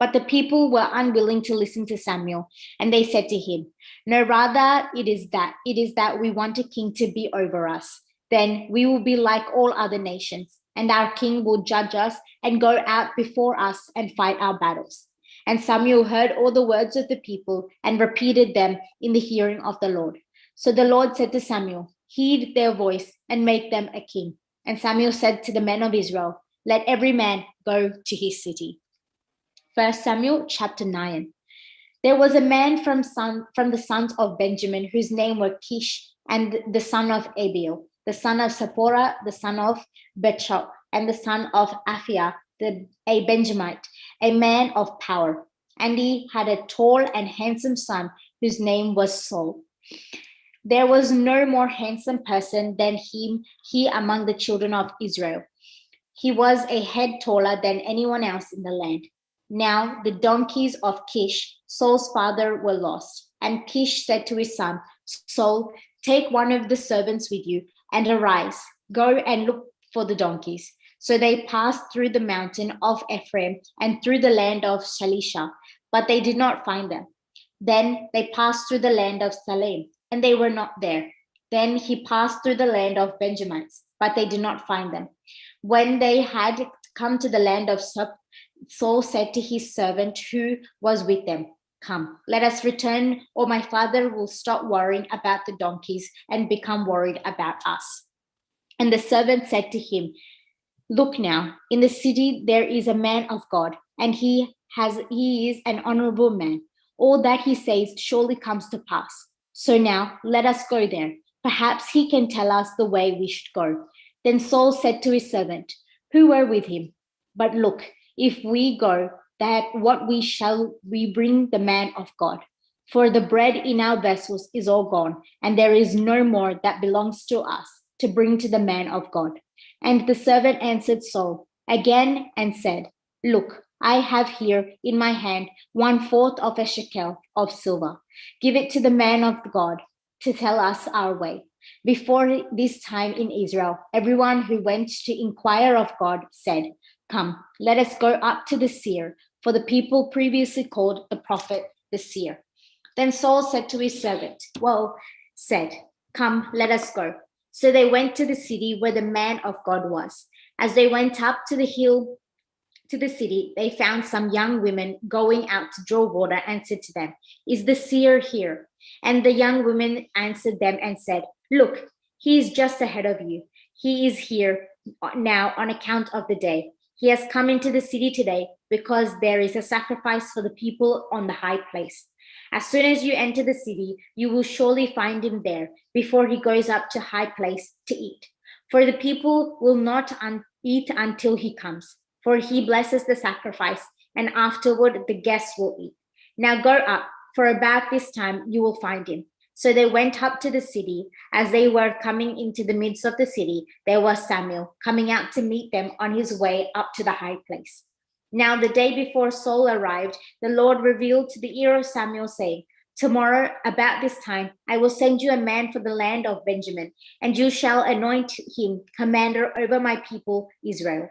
But the people were unwilling to listen to Samuel, and they said to him, "No, rather it is that we want a king to be over us. Then we will be like all other nations, and our king will judge us and go out before us and fight our battles." And Samuel heard all the words of the people and repeated them in the hearing of the Lord. So the Lord said to Samuel, "Heed their voice and make them a king." And Samuel said to the men of Israel, "Let every man go to his city." 1 Samuel chapter 9. There was a man from the sons of Benjamin, whose name were Kish, and the son of Abiel, the son of Sapporah, the son of Bechok, and the son of Aphiah, a Benjamite, a man of power. And he had a tall and handsome son whose name was Saul. There was no more handsome person than he among the children of Israel. He was a head taller than anyone else in the land. Now the donkeys of Kish, Saul's father, were lost. And Kish said to his son, "Saul, take one of the servants with you and arise, go and look for the donkeys." So they passed through the mountain of Ephraim and through the land of Shalisha, but they did not find them. Then they passed through the land of Salem, and they were not there. Then he passed through the land of Benjamites, but they did not find them. When they had come to the land of Sub, Saul said to his servant who was with them, "Come, let us return, or my father will stop worrying about the donkeys and become worried about us." And the servant said to him, "Look now, in the city there is a man of God, and he is an honorable man. All that he says surely comes to pass. So now let us go there. Perhaps he can tell us the way we should go." Then Saul said to his servant, who were with him, "But look, if we go, that what we bring the man of God? For the bread in our vessels is all gone, and there is no more that belongs to us to bring to the man of God." And the servant answered Saul again and said, "Look, I have here in my hand 1/4 of a shekel of silver. Give it to the man of God to tell us our way." Before this time in Israel, everyone who went to inquire of God said, "Come, let us go up to the seer," for the people previously called the prophet the seer. Then Saul said to his servant, "Come, let us go." So they went to the city where the man of God was. As they went up to the hill to the city, they found some young women going out to draw water and said to them, "Is the seer here?" And the young women answered them and said, "Look, he is just ahead of you. He is here now on account of the day. He has come into the city today because there is a sacrifice for the people on the high place. As soon as you enter the city, you will surely find him there before he goes up to high place to eat. For the people will not eat until he comes, for he blesses the sacrifice, and afterward the guests will eat. Now go up, for about this time you will find him. So they went up to the city. As they were coming into the midst of the city, there was Samuel coming out to meet them on his way up to the high place. Now the day before Saul arrived, the Lord revealed to the ear of Samuel, saying, tomorrow, about this time, I will send you a man for the land of Benjamin, and you shall anoint him commander over my people Israel.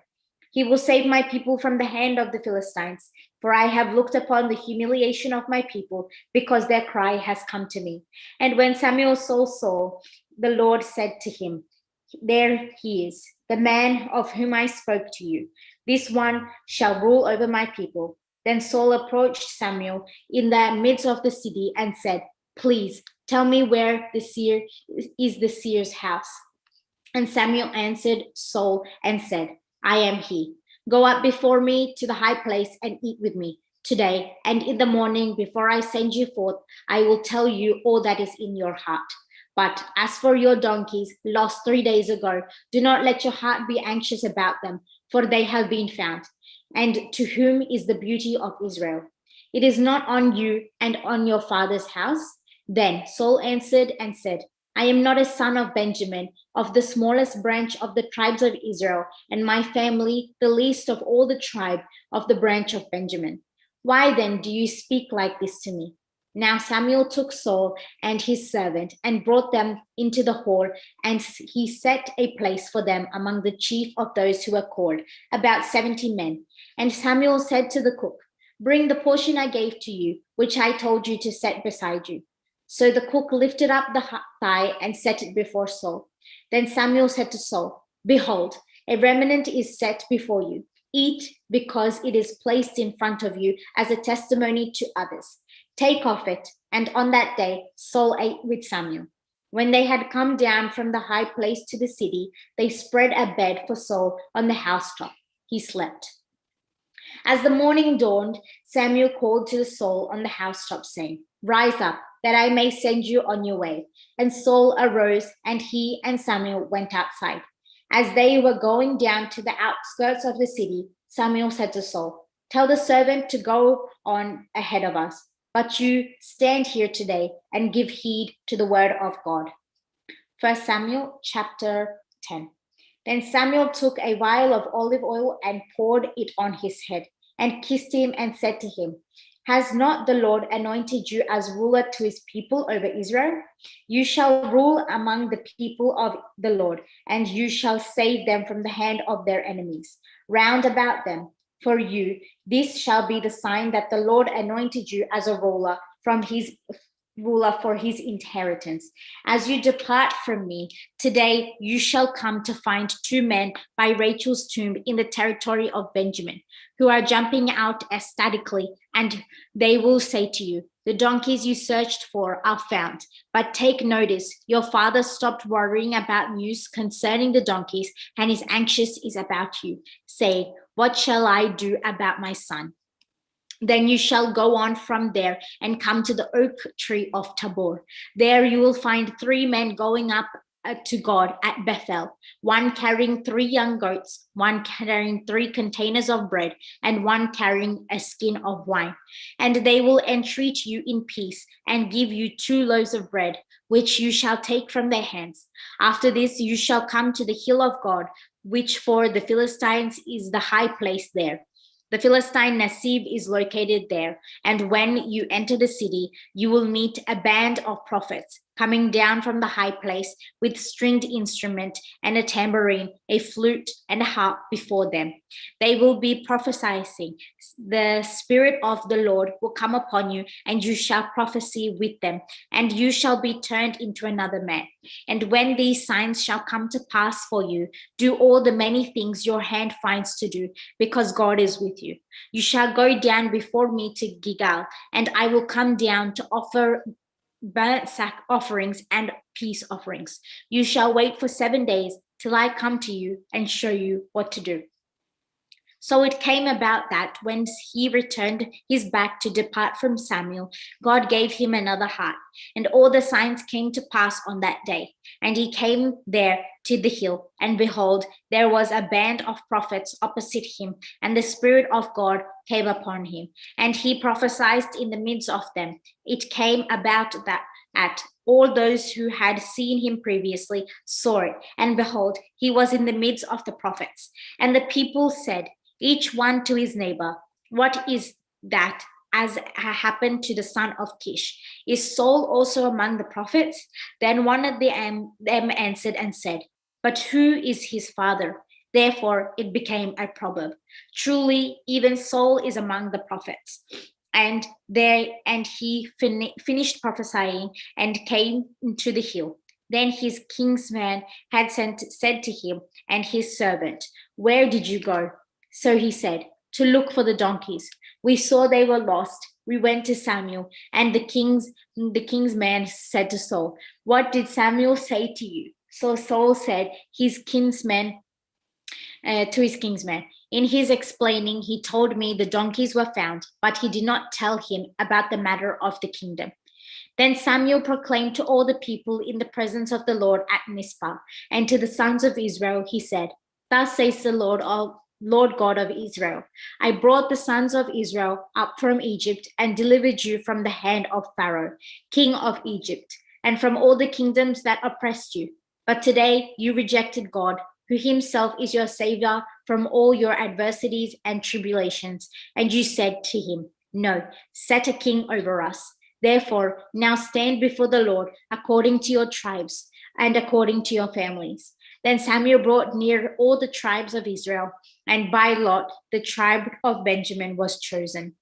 He will save my people from the hand of the Philistines, for I have looked upon the humiliation of my people, because their cry has come to me. And when Samuel saw Saul, the Lord said to him, there he is, the man of whom I spoke to you. This one shall rule over my people. Then Saul approached Samuel in the midst of the city and said, please tell me where the seer is, the seer's house. And Samuel answered Saul and said, I am he. Go up before me to the high place and eat with me today. And in the morning, before I send you forth, I will tell you all that is in your heart. But as for your donkeys, lost 3 days ago, do not let your heart be anxious about them, for they have been found. And to whom is the beauty of Israel? It is not on you and on your father's house? Then Saul answered and said, I am not a son of Benjamin, of the smallest branch of the tribes of Israel, and my family the least of all the tribe of the branch of Benjamin. Why then do you speak like this to me? Now Samuel took Saul and his servant and brought them into the hall, and he set a place for them among the chief of those who were called, about 70 men. And Samuel said to the cook, bring the portion I gave to you, which I told you to set beside you. So the cook lifted up the thigh and set it before Saul. Then Samuel said to Saul, behold, a remnant is set before you. Eat, because it is placed in front of you as a testimony to others. Take off it. And on that day, Saul ate with Samuel. When they had come down from the high place to the city, they spread a bed for Saul on the housetop. He slept. As the morning dawned, Samuel called to Saul on the housetop, saying, rise up, that I may send you on your way. And Saul arose, and he and Samuel went outside. As they were going down to the outskirts of the city, Samuel said to Saul, tell the servant to go on ahead of us, but you stand here today and give heed to the word of God. 1 Samuel chapter 10. Then Samuel took a vial of olive oil and poured it on his head and kissed him and said to him, has not the Lord anointed you as ruler to his people over Israel? You shall rule among the people of the Lord, and you shall save them from the hand of their enemies round about them. For you, this shall be the sign that the Lord anointed you as a ruler for his inheritance. As you depart from me, today you shall come to find 2 men by Rachel's tomb in the territory of Benjamin, who are jumping out ecstatically, and they will say to you, the donkeys you searched for are found. But take notice, your father stopped worrying about news concerning the donkeys, and is anxious is about you, saying, what shall I do about my son? Then you shall go on from there and come to the oak tree of Tabor. There you will find 3 men going up to God at Bethel, one carrying 3 young goats, one carrying 3 containers of bread, and one carrying a skin of wine. And they will entreat you in peace and give you 2 loaves of bread, which you shall take from their hands. After this, you shall come to the hill of God, which for the Philistines is the high place there. The Philistine Nasib is located there, and when you enter the city, you will meet a band of prophets coming down from the high place with stringed instrument and a tambourine, a flute, and a harp before them. They will be prophesying. The Spirit of the Lord will come upon you, and you shall prophesy with them, and you shall be turned into another man. And when these signs shall come to pass for you, do all the many things your hand finds to do, because God is with you. You shall go down before me to Gilgal, and I will come down to offer burnt sack offerings and peace offerings. You shall wait for 7 days till I come to you and show you what to do. So it came about that when he returned his back to depart from Samuel, God gave him another heart, and all the signs came to pass on that day. And he came there to the hill, and behold, there was a band of prophets opposite him, and the Spirit of God came upon him, and he prophesied in the midst of them. It came about that all those who had seen him previously saw it, and behold, he was in the midst of the prophets. And the people said, each one to his neighbor, what is that as happened to the son of Kish? Is Saul also among the prophets? Then one of them answered and said, but who is his father? Therefore it became a proverb. Truly, even Saul is among the prophets. And he finished prophesying and came to the hill. Then his kinsman had said to him and his servant, where did you go? So he said, to look for the donkeys. We saw they were lost. We went to Samuel, and the king's man said to Saul, what did Samuel say to you? So Saul said to his kinsman, in his explaining, he told me the donkeys were found, but he did not tell him about the matter of the kingdom. Then Samuel proclaimed to all the people in the presence of the Lord at Mizpah, and to the sons of Israel he said, thus says the Lord God of Israel, I brought the sons of Israel up from Egypt and delivered you from the hand of Pharaoh, king of Egypt, and from all the kingdoms that oppressed you. But today you rejected God, who himself is your savior from all your adversities and tribulations. And you said to him, no, set a king over us. Therefore, now stand before the Lord according to your tribes and according to your families. Then Samuel brought near all the tribes of Israel, and by lot the tribe of Benjamin was chosen.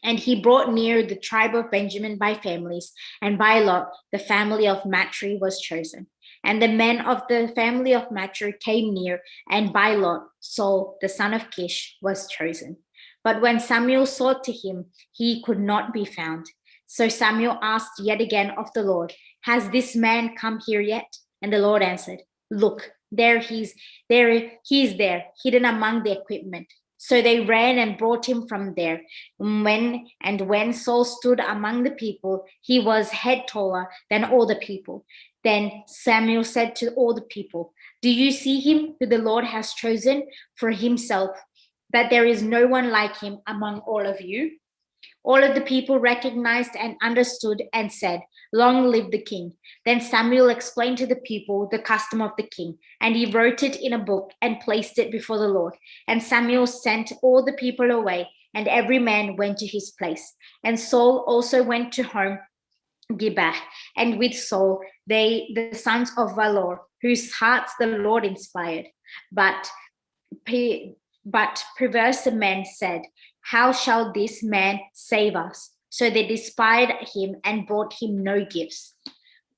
And he brought near the tribe of Benjamin by families, and by lot the family of Matri was chosen. And the men of the family of Matri came near, and by lot Saul, the son of Kish, was chosen. But when Samuel sought to him, he could not be found. So Samuel asked yet again of the Lord, has this man come here yet? And the Lord answered, look, he is there, hidden among the equipment. So they ran and brought him from there. When Saul stood among the people, he was head taller than all the people. Then Samuel said to all the people, do you see him who the Lord has chosen for himself, that there is no one like him among all of you? All of the people recognized and understood and said, long live the king. Then Samuel explained to the people the custom of the king, and he wrote it in a book and placed it before the Lord. And Samuel sent all the people away, and every man went to his place. And Saul also went to home Gibeah, and with Saul the sons of Valor, whose hearts the Lord inspired. But perverse men said, how shall this man save us? So they despised him and brought him no gifts.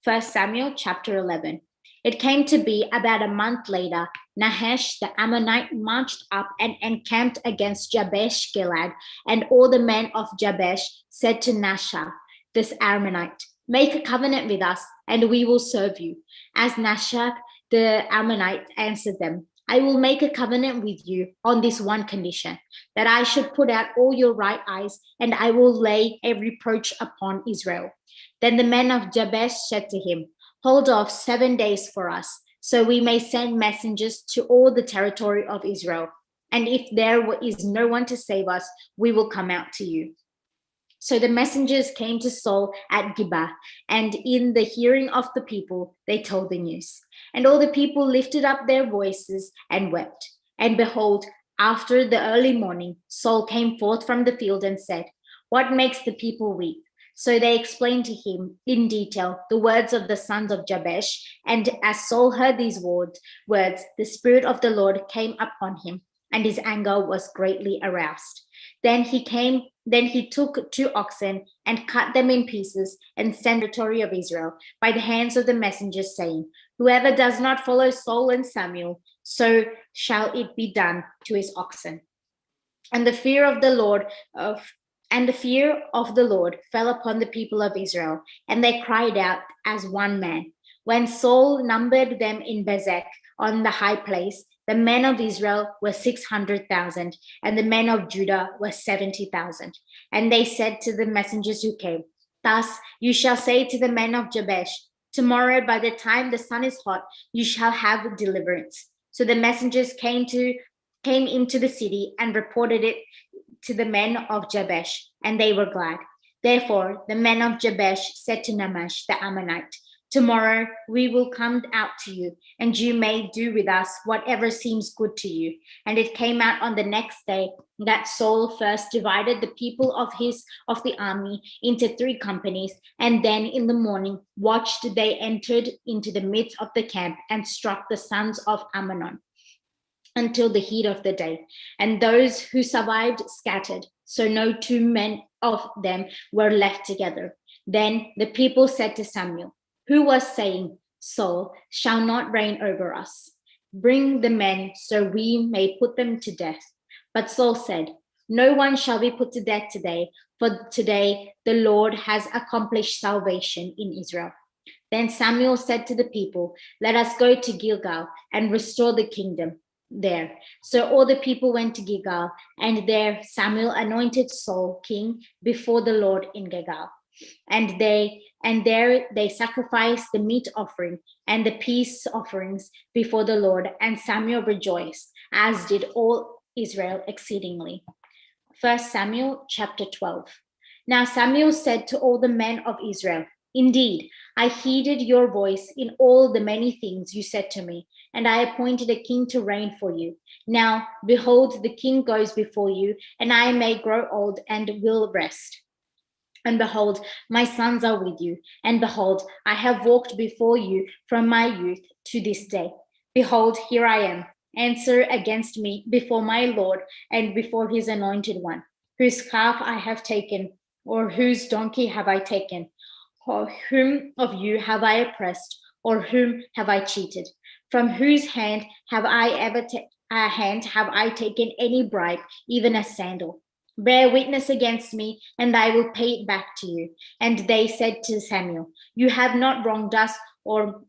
1 Samuel chapter 11. It came to be about a month later, Nahash the Ammonite marched up and encamped against Jabesh Gilead, and all the men of Jabesh said to Nahash this Ammonite, make a covenant with us, and we will serve you. As Nahash the Ammonite answered them, I will make a covenant with you on this one condition, that I should put out all your right eyes, and I will lay a reproach upon Israel. Then the men of Jabesh said to him, hold off 7 days for us, so we may send messengers to all the territory of Israel. And if there is no one to save us, we will come out to you. So the messengers came to Saul at Gibeah, and in the hearing of the people, they told the news. And all the people lifted up their voices and wept. And behold, after the early morning, Saul came forth from the field and said, what makes the people weep? So they explained to him in detail the words of the sons of Jabesh. And as Saul heard these words, the Spirit of the Lord came upon him, and his anger was greatly aroused. Then he took 2 oxen and cut them in pieces and sent the territory of Israel by the hands of the messengers, saying, whoever does not follow Saul and Samuel, so shall it be done to his oxen. And the fear of the Lord fell upon the people of Israel, and they cried out as one man. When Saul numbered them in Bezek on the high place, The men of Israel were 600,000, and the men of Judah were 70,000. And they said to the messengers who came, thus you shall say to the men of Jabesh, tomorrow by the time the sun is hot, you shall have deliverance. So the messengers came into the city and reported it to the men of Jabesh, and they were glad. Therefore the men of Jabesh said to Nahash the Ammonite, tomorrow we will come out to you, and you may do with us whatever seems good to you. And it came out on the next day that Saul first divided the people of the army into 3 companies, and then in the morning watched they entered into the midst of the camp and struck the sons of Ammon until the heat of the day. And those who survived scattered, so no 2 men of them were left together. Then the people said to Samuel, who was saying, Saul shall not reign over us. Bring the men so we may put them to death. But Saul said, no one shall be put to death today, for today the Lord has accomplished salvation in Israel. Then Samuel said to the people, let us go to Gilgal and restore the kingdom there. So all the people went to Gilgal, and there Samuel anointed Saul king before the Lord in Gilgal. And there they sacrificed the meat offering and the peace offerings before the Lord, and Samuel rejoiced, as did all Israel exceedingly. 1 Samuel chapter 12. Now Samuel said to all the men of Israel, indeed, I heeded your voice in all the many things you said to me, and I appointed a king to reign for you. Now, behold, the king goes before you, and I may grow old and will rest. And behold, my sons are with you. And behold, I have walked before you from my youth to this day. Behold, here I am. Answer against me before my Lord and before his anointed one. Whose calf I have taken, or whose donkey have I taken? Or whom of you have I oppressed, or whom have I cheated? From whose hand have I taken any bribe, even a sandal? Bear witness against me, and I will pay it back to you. And they said to Samuel, you have not wronged us, or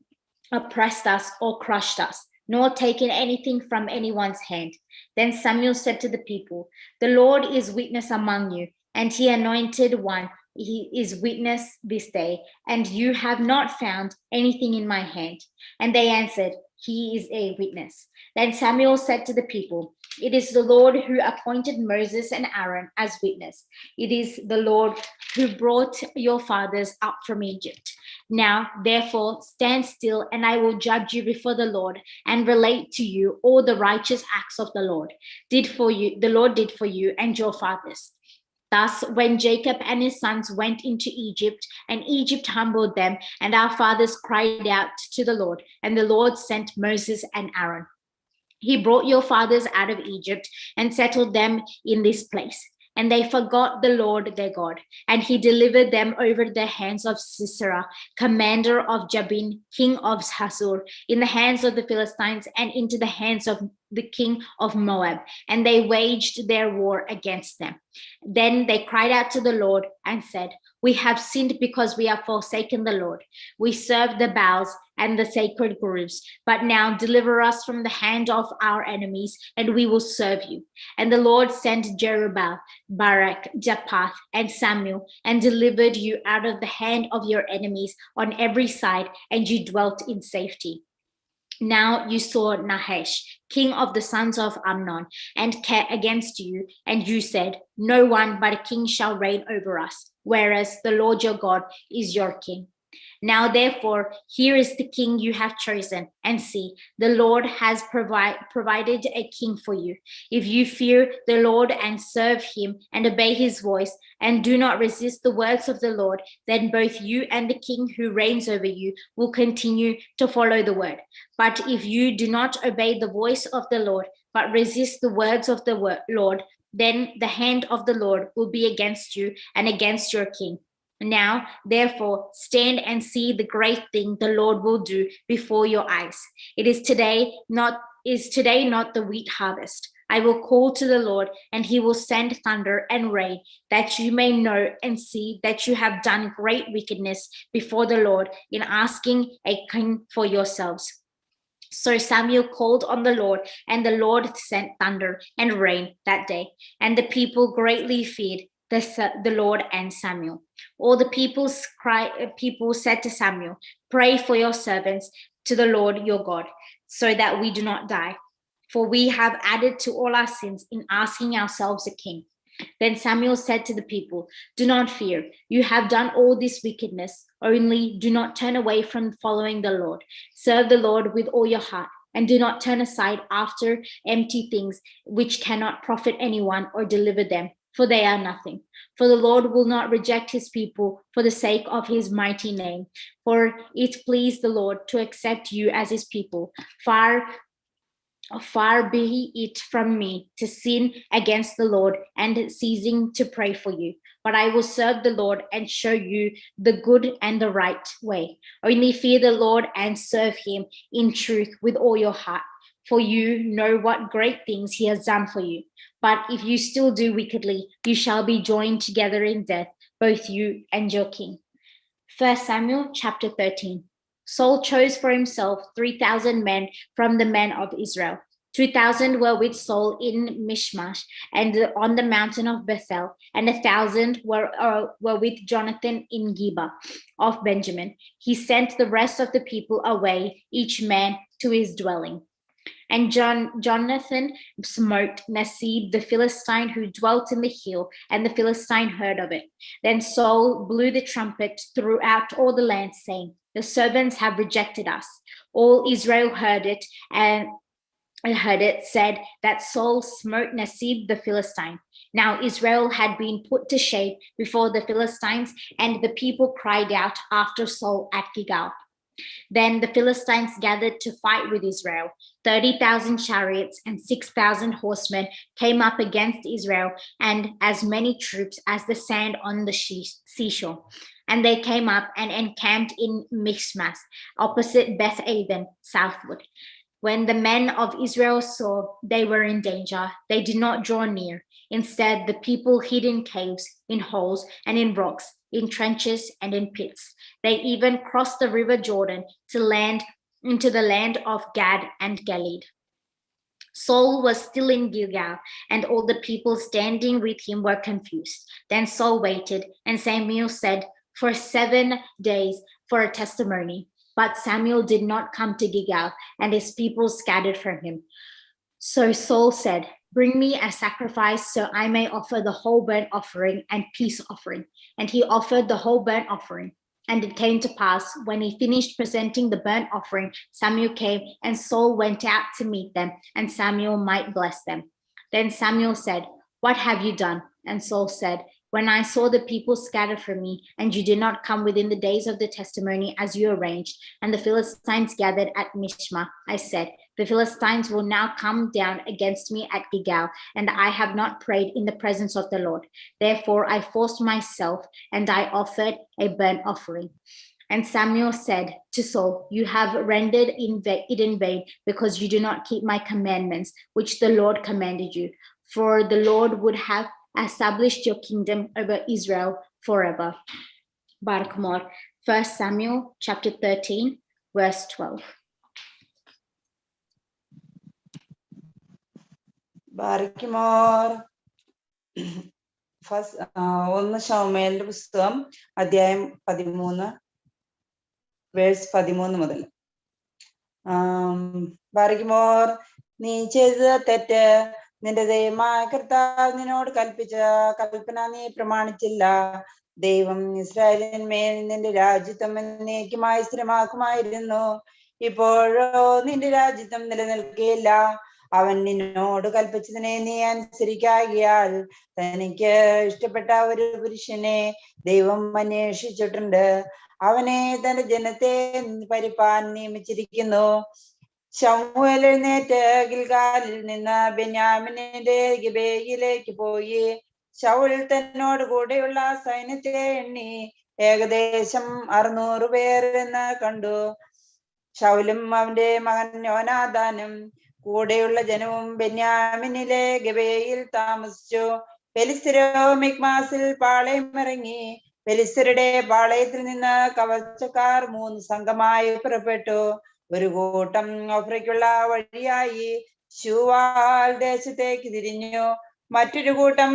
oppressed us, or crushed us, nor taken anything from anyone's hand. Then Samuel said to the people, the Lord is witness among you, and he anointed one. He is witness this day, and you have not found anything in my hand. And they answered, he is a witness. Then Samuel said to the people, it is the Lord who appointed Moses and Aaron as witness. It is the Lord who brought your fathers up from Egypt. Now, therefore, stand still, and I will judge you before the Lord and relate to you all the righteous acts of the Lord did for you and your fathers. Thus, when Jacob and his sons went into Egypt, and Egypt humbled them, and our fathers cried out to the Lord, and the Lord sent Moses and Aaron. He brought your fathers out of Egypt and settled them in this place. And they forgot the Lord their God, and he delivered them over the hands of Sisera, commander of Jabin, king of Hazor, in the hands of the Philistines, and into the hands of the king of Moab, and they waged their war against them. Then they cried out to the Lord and said, we have sinned because we have forsaken the Lord. We serve the Baals and the sacred groves, but now deliver us from the hand of our enemies, and we will serve you. And the Lord sent Jerubbaal, Barak, Japheth, and Samuel, and delivered you out of the hand of your enemies on every side, and you dwelt in safety. Now you saw Nahash, king of the sons of Ammon, and against you, and you said, no one but a king shall reign over us, whereas the Lord your God is your king. Now, therefore, here is the king you have chosen, and see, the Lord has provided a king for you. If you fear the Lord and serve him and obey his voice, and do not resist the words of the Lord, then both you and the king who reigns over you will continue to follow the word. But if you do not obey the voice of the Lord, but resist the words of the Lord, then the hand of the Lord will be against you and against your king. Now, therefore, stand and see the great thing the Lord will do before your eyes. Is today not the wheat harvest? I will call to the Lord, and he will send thunder and rain, that you may know and see that you have done great wickedness before the Lord in asking a king for yourselves. So Samuel called on the Lord, and the Lord sent thunder and rain that day, and the people greatly feared the Lord and Samuel. All the people said to Samuel, "Pray for your servants to the Lord your God, so that we do not die. For we have added to all our sins in asking ourselves a king." Then Samuel said to the people, "Do not fear. You have done all this wickedness. Only do not turn away from following the Lord. Serve the Lord with all your heart, and do not turn aside after empty things which cannot profit anyone or deliver them, for they are nothing. For the Lord will not reject his people for the sake of his mighty name. For it pleased the Lord to accept you as his people. Far be it from me to sin against the Lord and ceasing to pray for you. But I will serve the Lord and show you the good and the right way. Only fear the Lord and serve him in truth with all your heart, for you know what great things he has done for you. But if you still do wickedly, you shall be joined together in death, both you and your king." 1 Samuel chapter 13. Saul chose for himself 3,000 men from the men of Israel. 2,000 were with Saul in Mishmash and on the mountain of Bethel, and 1,000 were with Jonathan in Geba of Benjamin. He sent the rest of the people away, each man to his dwelling. And Jonathan smote Nasib the Philistine who dwelt in the hill, and the Philistine heard of it. Then Saul blew the trumpet throughout all the land, saying, "The servants have rejected us." All Israel heard it, said that Saul smote Nasib the Philistine. Now Israel had been put to shame before the Philistines, and the people cried out after Saul at Gilgal. Then the Philistines gathered to fight with Israel. 30,000 chariots and 6,000 horsemen came up against Israel, and as many troops as the sand on the seashore. And they came up and encamped in Michmash, opposite Beth-aven, southward. When the men of Israel saw they were in danger, they did not draw near. Instead, the people hid in caves, in holes, and in rocks, in trenches and in pits. They even crossed the river Jordan into the land of Gad and Gilead. Saul was still in Gilgal, and all the people standing with him were confused. Then Saul waited, and Samuel said, "For 7 days for a testimony." But Samuel did not come to Gilgal, and his people scattered from him. So Saul said, "Bring me a sacrifice so I may offer the whole burnt offering and peace offering." And he offered the whole burnt offering. And it came to pass, when he finished presenting the burnt offering, Samuel came, and Saul went out to meet them, and Samuel might bless them. Then Samuel said, "What have you done?" And Saul said, "When I saw the people scattered from me, and you did not come within the days of the testimony as you arranged, and the Philistines gathered at Mishma, I said, the Philistines will now come down against me at Gilgal, and I have not prayed in the presence of the Lord. Therefore I forced myself, and I offered a burnt offering." And Samuel said to Saul, "You have rendered it in vain, because you do not keep my commandments, which the Lord commanded you. For the Lord would have established your kingdom over Israel forever." Barak More. 1 Samuel chapter 13, verse 12. ബാരിക്കുമോർ. ഒന്ന് ശമൂവേലിന്റെ പുസ്തകം അധ്യായം 13 verse 13 മുതൽ. ബാരിക്കുമോർ, നീ ചെയ്ത തെറ്റ്. നിന്റെ ദൈവമായ കർത്താവ് നിന്നോട് കൽപ്പിച്ച കൽപ്പന നീ പ്രമാണിച്ചില്ല. ദൈവം ഇസ്രായേലിന്മേൽ നിന്റെ രാജ്യത്വം എന്നേക്കുമായി സ്ഥിരമാക്കുമായിരുന്നു. ഇപ്പോഴോ നിന്റെ രാജ്യത്വം നിലനിൽക്കുകയില്ല. അവൻ നിന്നോട് കൽപ്പിച്ചതിനെ നീ അനുസരിക്കാകിയാൽ തനിക്ക് ഇഷ്ടപ്പെട്ട ഒരു പുരുഷനെ ദൈവം അന്വേഷിച്ചിട്ടുണ്ട്. അവനെ തന്റെ ജനത്തെ ഭരിപ്പാൻ നിയമിച്ചിരിക്കുന്നു. ശമൂവേൽ എഴുന്നേറ്റ് ഗിൽഗാലിൽ നിന്ന് ബെന്യാമിനിന്റെ ഗിബെയയിലേക്ക് പോയി. ശൗൽ തന്നോട് കൂടെയുള്ള സൈന്യത്തെ എണ്ണി ഏകദേശം 600 പേർ എന്ന് കണ്ടു. ശൗലും അവന്റെ മകൻ യോനാഥാനും കൂടെയുള്ള ജനവും ബെന്യാമിനിലെ ഗിബെയയിൽ താമസിച്ചു. ഫെലിസ്ത്യരോ മിക്മാസിൽ പാളയമിറങ്ങി. ഫെലിസ്ത്യരുടെ പാളയത്തിൽ നിന്ന് കവർച്ചക്കാർ 3 സംഘമായി പുറപ്പെട്ടു. ഒരു കൂട്ടം ഒഫ്രയ്ക്കുള്ള വഴിയായി ശൂവാൽ ദേശത്തേക്ക് തിരിഞ്ഞു. മറ്റൊരു കൂട്ടം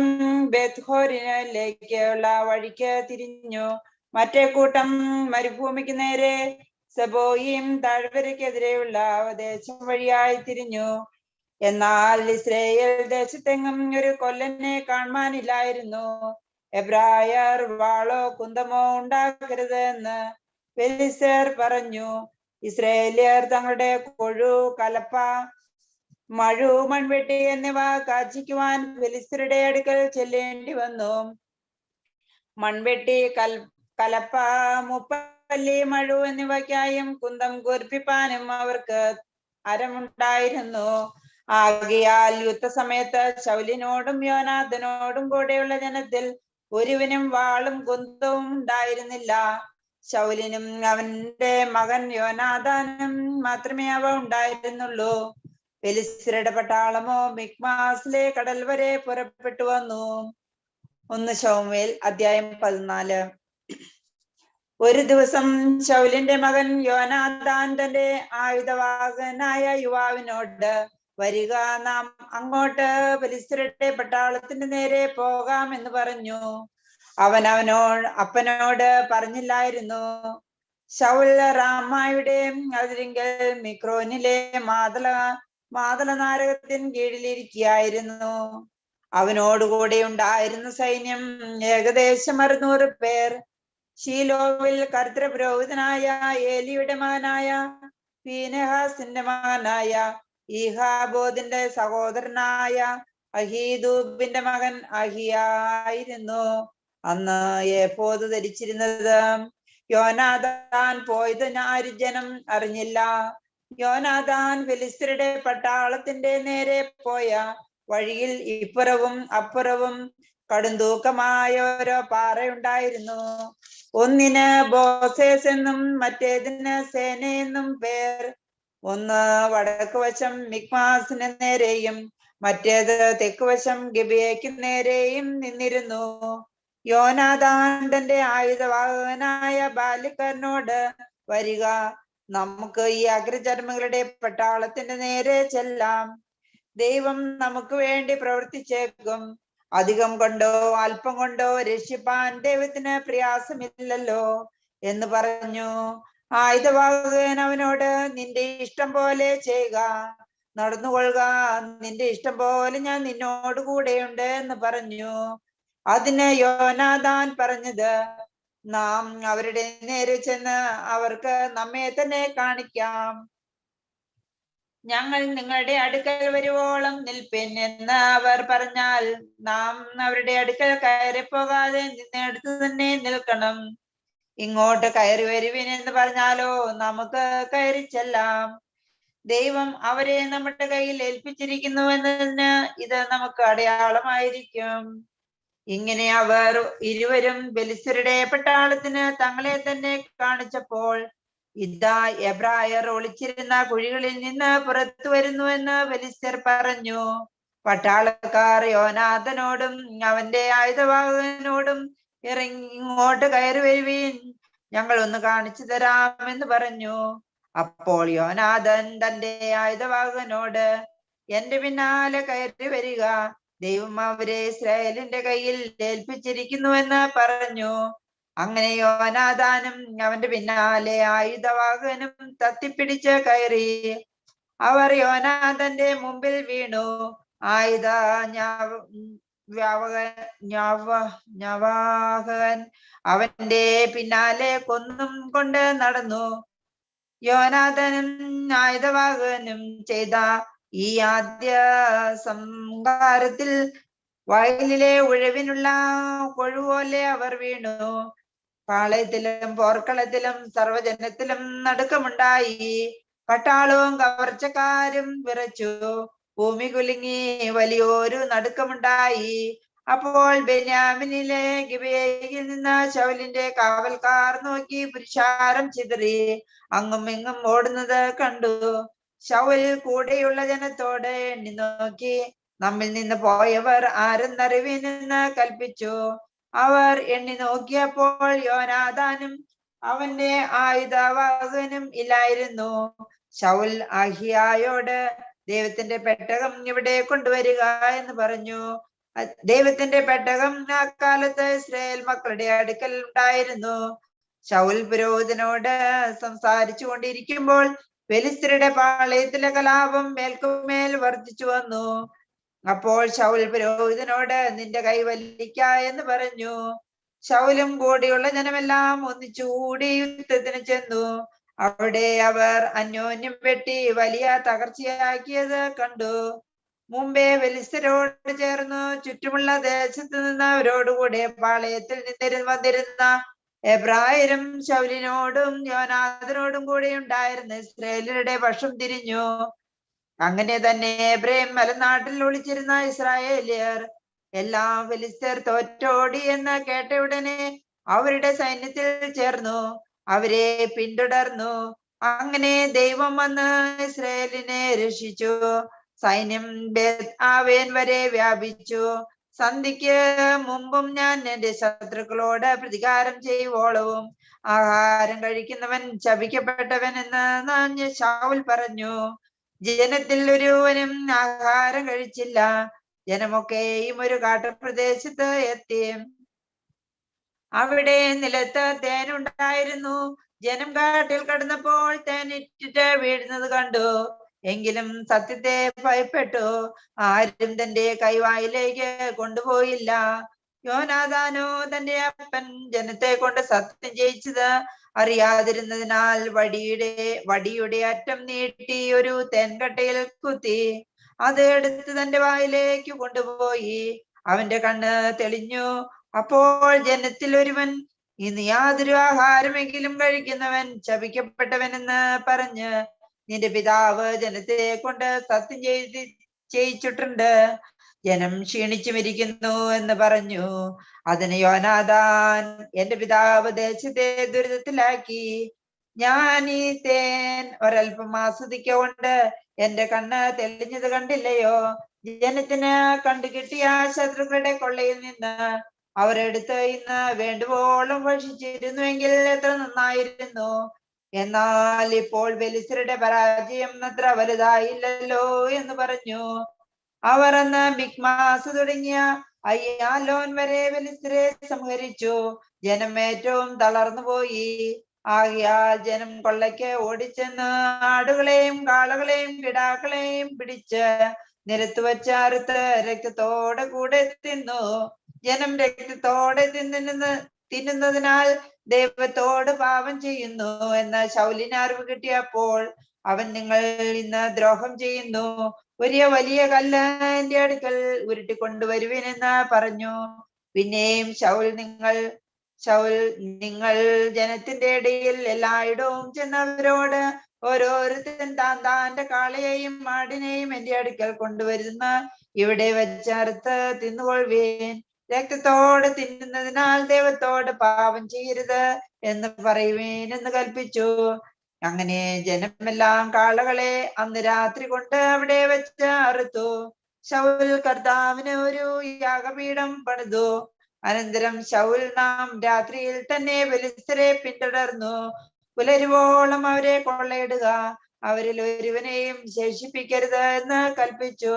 ബെത്ത്ഹോരിനിലേക്കുള്ള വഴിക്ക് തിരിഞ്ഞു. മറ്റേ കൂട്ടം മരുഭൂമിക്ക് നേരെ സെബോയിം താഴ്വരയ്ക്കെതിരെയുള്ള ദേശം വഴിയായി തിരിഞ്ഞു. എന്നാൽ ഇസ്രയേൽ ദേശത്തെങ്ങും ഒരു കൊല്ലനെ കാണുവാനില്ലായിരുന്നു. എബ്രായർ വാളോ കുന്തമോ ഉണ്ടാക്കരുത് എന്ന് ഫെലിസ്ത്യർ പറഞ്ഞു. ഇസ്രയേലിയർ തങ്ങളുടെ കൊഴു, കലപ്പ, മഴു, മൺവെട്ടി എന്നിവ കാച്ചിക്കുവാൻ ഫെലിസ്ത്യരുടെ അടുക്കൽ ചെല്ലേണ്ടി വന്നു. മൺവെട്ടി, കലപ്പ, മുപ്പല്ലി, മഴു എന്നിവയ്ക്കായും കുന്തം കൂർപ്പിപ്പാനും അവർക്ക് അരമുണ്ടായിരുന്നു. ആകയാൽ യുദ്ധസമയത്ത് ശൗലിനോടും യോനാഥനോടും കൂടെയുള്ള ജനത്തിൽ ഒരുവനും വാളും കുന്തവും ഉണ്ടായിരുന്നില്ല. ശൗലിനും അവന്റെ മകൻ യോനാഥാനും മാത്രമേ അവ ഉണ്ടായിരുന്നുള്ളൂ. ഫെലിസ്ത്യരുടെ പട്ടാളമോ മിക്മാസിലെ കടൽ വരെ പുറപ്പെട്ടു വന്നു. 1 ശമൂവേൽ അധ്യായം 14. ഒരു ദിവസം ശൗലിന്റെ മകൻ യോനാഥാൻ തന്റെ ആയുധവാഹകനായ യുവാവിനോട്, വരിക, നാം അങ്ങോട്ട് ഫെലിസ്ത്യരുടെ പട്ടാളത്തിന്റെ നേരെ പോകാം എന്ന് പറഞ്ഞു. അവൻ അപ്പനോട് പറഞ്ഞില്ലായിരുന്നു. ശൗൽ റാമായുടെ അതിരിങ്കൽ മിക്രോനിലെ മാതള നാരകത്തിൻ കീഴിലിരിക്കുകയായിരുന്നു. അവനോടുകൂടെ ഉണ്ടായിരുന്ന സൈന്യം ഏകദേശം 600 പേർ. ശീലോവിൽ കർത്തൃ പുരോഹിതനായ ഏലിയുടെ മകനായ ഫീനെഹാസിന്റെ മകനായ ഈഹാബോദിന്റെ സഹോദരനായ അഹീദൂബിന്റെ മകൻ അഹിയായിരുന്നു അന്ന് ഏഫോദ് ധരിച്ചിരുന്നത്. യോനാഥാൻ പോയത് ജനം അറിഞ്ഞില്ല. യോനാഥാൻ ഫെലിസ്ത്യരുടെ പട്ടാളത്തിന്റെ നേരെ പോയ വഴിയിൽ ഇപ്പുറവും അപ്പുറവും കടുംതൂക്കമായ ഓരോ പാറയുണ്ടായിരുന്നു. ഒന്നിന് ബോസേസ് എന്നും മറ്റേതിന് സേന എന്നും പേർ. ഒന്ന് വടക്ക് വശം മിക്മാസിന് നേരെയും മറ്റേത് തെക്ക് വശം ഗിബിയയ്ക്ക് നേരെയും നിന്നിരുന്നു. യോനാഥാൻ തന്റെ ആയുധവാഹകനായ ബാലിക്കാരനോട്, വരിക, നമുക്ക് ഈ അഗ്രചർമ്മികളുടെ പട്ടാളത്തിന്റെ നേരെ ചെല്ലാം. ദൈവം നമുക്ക് വേണ്ടി പ്രവർത്തിച്ചേക്കും. അധികം കൊണ്ടോ അല്പം കൊണ്ടോ രക്ഷിപ്പാൻ ദൈവത്തിന് പ്രയാസമില്ലല്ലോ എന്ന് പറഞ്ഞു. ആയുധവാഹകൻ അവനോട്, നിന്റെ ഇഷ്ടം പോലെ ചെയ്യുക, നടന്നുകൊള്ളുക, നിന്റെ ഇഷ്ടം പോലെ ഞാൻ നിന്നോട് കൂടെയുണ്ട് എന്ന് പറഞ്ഞു. അതിന് യോനാഥാൻ പറഞ്ഞത്, നാം അവരുടെ നേരെ ചെന്ന് അവർക്ക് നമ്മെ തന്നെ കാണിക്കാം. ഞങ്ങൾ നിങ്ങളുടെ അടുക്കൽ വരുവോളം നിൽപ്പിൻ എന്ന് അവർ പറഞ്ഞാൽ നാം അവരുടെ അടുക്കൽ കയറിപ്പോകാതെ നിന്നെടുത്ത് തന്നെ നിൽക്കണം. ഇങ്ങോട്ട് കയറി വരുവിൻ എന്ന് പറഞ്ഞാലോ നമുക്ക് കയറി ചെല്ലാം. ദൈവം അവരെ നമ്മുടെ കയ്യിൽ ഏൽപ്പിച്ചിരിക്കുന്നു എന്നതിന് ഇത് നമുക്ക് അടയാളമായിരിക്കും. ഇങ്ങനെ അവർ ഇരുവരും ഫെലിസ്ത്യരുടെ പട്ടാളത്തിന് തങ്ങളെ തന്നെ കാണിച്ചപ്പോൾ, ഇതാ എബ്രായർ ഒളിച്ചിരുന്ന കുഴികളിൽ നിന്ന് പുറത്തു വരുന്നുവെന്ന് ഫെലിസ്ത്യർ പറഞ്ഞു. പട്ടാളക്കാർ യോനാഥനോടും അവന്റെ ആയുധവാഹകനോടും, ഇങ്ങോട്ട് കയറി വരുവീൻ, ഞങ്ങൾ ഒന്ന് കാണിച്ചു തരാമെന്ന് പറഞ്ഞു. അപ്പോൾ യോനാഥൻ തന്റെ ആയുധവാഹകനോട്, എന്റെ പിന്നാലെ കയറി വരിക, ദൈവം അവരെ ഇസ്രായേലിന്റെ കയ്യിൽ ഏൽപ്പിച്ചിരിക്കുന്നുവെന്ന് പറഞ്ഞു. അങ്ങനെ യോനാഥാനും അവന്റെ പിന്നാലെ ആയുധവാഹകനും തത്തിപ്പിടിച്ച് കയറി. അവർ യോനാഥന്റെ മുമ്പിൽ വീണു. ആയുധവാഹകൻ അവന്റെ പിന്നാലെ കൊന്നും കൊണ്ട് നടന്നു. യോനാഥനും ആയുധവാഹകനും ചെയ്ത ഈ ആദ്യ സംഹാരത്തിൽ വയലിലെ ഉഴവിനുള്ള കൊഴുപോലെ അവർ വീണു. പാളയത്തിലും പോർക്കളത്തിലും സർവജനത്തിലും നടുക്കമുണ്ടായി. പട്ടാളവും കവർച്ചക്കാരും വിറച്ചു. ഭൂമി കുലുങ്ങി വലിയൊരു നടുക്കമുണ്ടായി. അപ്പോൾ ബെന്യാമിനിലെ ഗിബെയയിൽ നിന്ന് ശൗലിന്റെ കാവൽക്കാർ നോക്കി പുരുഷാരം ചിതറി അങ്ങും ഇങ്ങും ഓടുന്നത് കണ്ടു. ശൗൽ കൂടെയുള്ള ജനത്തോട് എണ്ണി നോക്കി, നമ്മിൽ നിന്ന് പോയവർ ആരെന്നറിവിനെന്ന് കൽപ്പിച്ചു. അവർ എണ്ണി നോക്കിയപ്പോൾ യോനാഥാനും അവന്റെ ആയുധവാഹകനും ഇല്ലായിരുന്നു. ശൗൽ ആഹിയായോട് ദൈവത്തിന്റെ പെട്ടകം ഇവിടെ കൊണ്ടുവരിക എന്ന് പറഞ്ഞു. ദൈവത്തിന്റെ പെട്ടകം ആ കാലത്ത് ഇസ്രായേൽ മക്കളുടെ അടുക്കൽ ഉണ്ടായിരുന്നു. ശൗൽ പുരോഹിതനോട് സംസാരിച്ചു കൊണ്ടിരിക്കുമ്പോൾ ഫെലിസ്ത്യരുടെ പാളയത്തിലെ കലാപം മേൽക്കുമേൽ വർദ്ധിച്ചു വന്നു. അപ്പോൾ ശൗൽ പുരോഹിതനോട് നിന്റെ കൈ വലിക്ക എന്ന് പറഞ്ഞു. ശൗലും കൂടിയുള്ള ജനമെല്ലാം ഒന്നിച്ചുകൂടി യുദ്ധത്തിന് ചെന്നു. അവിടെ അവർ അന്യോന്യം വെട്ടി വലിയ തകർച്ചയാക്കിയത് കണ്ടു. മുമ്പേ ഫെലിസ്ത്യരോട് ചേർന്നു ചുറ്റുമുള്ള ദേശത്ത് നിന്ന് അവരോടുകൂടെ പാളയത്തിൽ വന്നിരുന്ന എബ്രായരും ശൗലിനോടും യോനാഥനോടും കൂടെ ഉണ്ടായിരുന്ന ഇസ്രായേലരുടെ പക്ഷം തിരിഞ്ഞു. അങ്ങനെ തന്നെ എബ്രേം മലനാട്ടിൽ ഒളിച്ചിരുന്ന ഇസ്രായേലിയർ എല്ലാം ഫെലിസ്ത്യർ തോറ്റോടി എന്ന് കേട്ടയുടനെ അവരുടെ സൈന്യത്തിൽ ചേർന്നു അവരെ പിന്തുടർന്നു. അങ്ങനെ ദൈവം വന്ന് ഇസ്രായേലിനെ രക്ഷിച്ചു. സൈന്യം ബേത്ആവേൻ വരെ വ്യാപിച്ചു. സന്ധ്യയ്ക്ക് മുമ്പും ഞാൻ എന്റെ ശത്രുക്കളോട് പ്രതികാരം ചെയ്യുവോളവും ആഹാരം കഴിക്കുന്നവൻ ശപിക്കപ്പെട്ടവൻ എന്ന് ശൗൽ പറഞ്ഞു. ജനത്തിൽ ഒരുവനും ആഹാരം കഴിച്ചില്ല. ജനമൊക്കെയും ഒരു കാട്ടുപ്രദേശത്ത് എത്തി. അവിടെ നിലത്ത് തേനുണ്ടായിരുന്നു. ജനം കാട്ടിൽ കടന്നപ്പോൾ തേൻ ഇട്ടിട്ട് വീഴുന്നത് കണ്ടു. എങ്കിലും സത്യത്തെ ഭയപ്പെട്ടു ആരും തന്റെ കൈവായിലേക്ക് കൊണ്ടുപോയില്ല. യോനാഥാനോ തന്റെ അപ്പൻ ജനത്തെ കൊണ്ട് സത്യം ജയിച്ചത് അറിയാതിരുന്നതിനാൽ വടിയുടെ അറ്റം നീട്ടി ഒരു തേൻകട്ടയിൽ കുത്തി അത് എടുത്ത് തന്റെ വായിലേക്ക് കൊണ്ടുപോയി. അവന്റെ കണ്ണ് തെളിഞ്ഞു. അപ്പോൾ ജനത്തിൽ ഒരുവൻ ഇന്ന് യാതൊരു ആഹാരമെങ്കിലും കഴിക്കുന്നവൻ ശപിക്കപ്പെട്ടവനെന്ന് പറഞ്ഞ് നിന്റെ പിതാവ് ജനത്തെ കൊണ്ട് സത്യം ചെയ്യിച്ചിട്ടുണ്ട്. ജനം ക്ഷീണിച്ചുമിരിക്കുന്നു എന്ന് പറഞ്ഞു. അതിന് യോനാഥാൻ എന്റെ പിതാവ് ദേശത്തെ ദുരിതത്തിലാക്കി. ഞാൻ ഈ തേൻ ഒരൽപ്പം ആസ്വദിക്കൊണ്ട് എന്റെ കണ്ണ് തെളിഞ്ഞത് കണ്ടില്ലയോ? ജനത്തിന് കണ്ടുകിട്ടിയ ശത്രുക്കളുടെ കൊള്ളയിൽ നിന്ന് അവരെടുത്ത് ഇന്ന് വേണ്ടുവോളം ഭക്ഷിച്ചിരുന്നുവെങ്കിൽ എത്ര നന്നായിരുന്നു. എന്നാൽ ഇപ്പോൾ ഫെലിസ്ത്യരുടെ പരാജയം അത്ര വലുതായില്ലല്ലോ എന്ന് പറഞ്ഞു. അവർ അന്ന് മിക്മാസ് തുടങ്ങിയ അയ്യാലോൻ വരെ ഫെലിസ്ത്യരെ സംഹരിച്ചു. ജനം ഏറ്റവും തളർന്നുപോയി. ആകയാൽ ജനം കൊള്ളയ്ക്ക് ഓടിച്ചെന്ന് ആടുകളെയും കാളകളെയും കിടാക്കളെയും പിടിച്ച് നിരത്ത് വെച്ച് അറുത്ത് രക്തത്തോടെ കൂടെ തിന്നു. ജനം രക്തത്തോടെ തിന്നുന്നതിനാൽ ദൈവത്തോട് പാപം ചെയ്യുന്നു എന്ന് ശൗലിന് അറിവ് കിട്ടിയപ്പോൾ അവൻ നിങ്ങൾ ഇന്ന് ദ്രോഹം ചെയ്യുന്നു. ഒരു വലിയ കല്ല് എന്റെ അടുക്കൽ ഉരുട്ടിക്കൊണ്ടുവരുവിനെന്ന് പറഞ്ഞു. പിന്നെയും ശൗൽ നിങ്ങൾ ജനത്തിന്റെ ഇടയിൽ എല്ലായിടവും ചെന്നവരോട് ഓരോരുത്തൻ താന്റെ കാളയെയും ആടിനെയും എന്റെ അടുക്കൽ കൊണ്ടുവരുന്ന ഇവിടെ വെച്ചറുത്ത് തിന്നുകൊള്ളുവേൻ. രക്തത്തോട് തിന്നുന്നതിനാൽ ദൈവത്തോട് പാപം ചെയ്യരുത് എന്ന് പറയുവേൻ എന്ന് കൽപ്പിച്ചു. അങ്ങനെ ജനമെല്ലാം കാളകളെ അന്ന് രാത്രി കൊണ്ട് അവിടെ വെച്ച് അറുത്തു. ശൗൽ കർത്താവിന് ഒരു യാഗപീഠം പണിതു. അനന്തരം ശൗൽ നാം രാത്രിയിൽ തന്നെ ഫെലിസ്ത്യരെ പിന്തുടർന്നു പുലരുവോളം അവരെ കൊള്ളയിടുക, അവരിൽ ഒരുവനെയും ശേഷിപ്പിക്കരുത് എന്ന് കൽപ്പിച്ചു.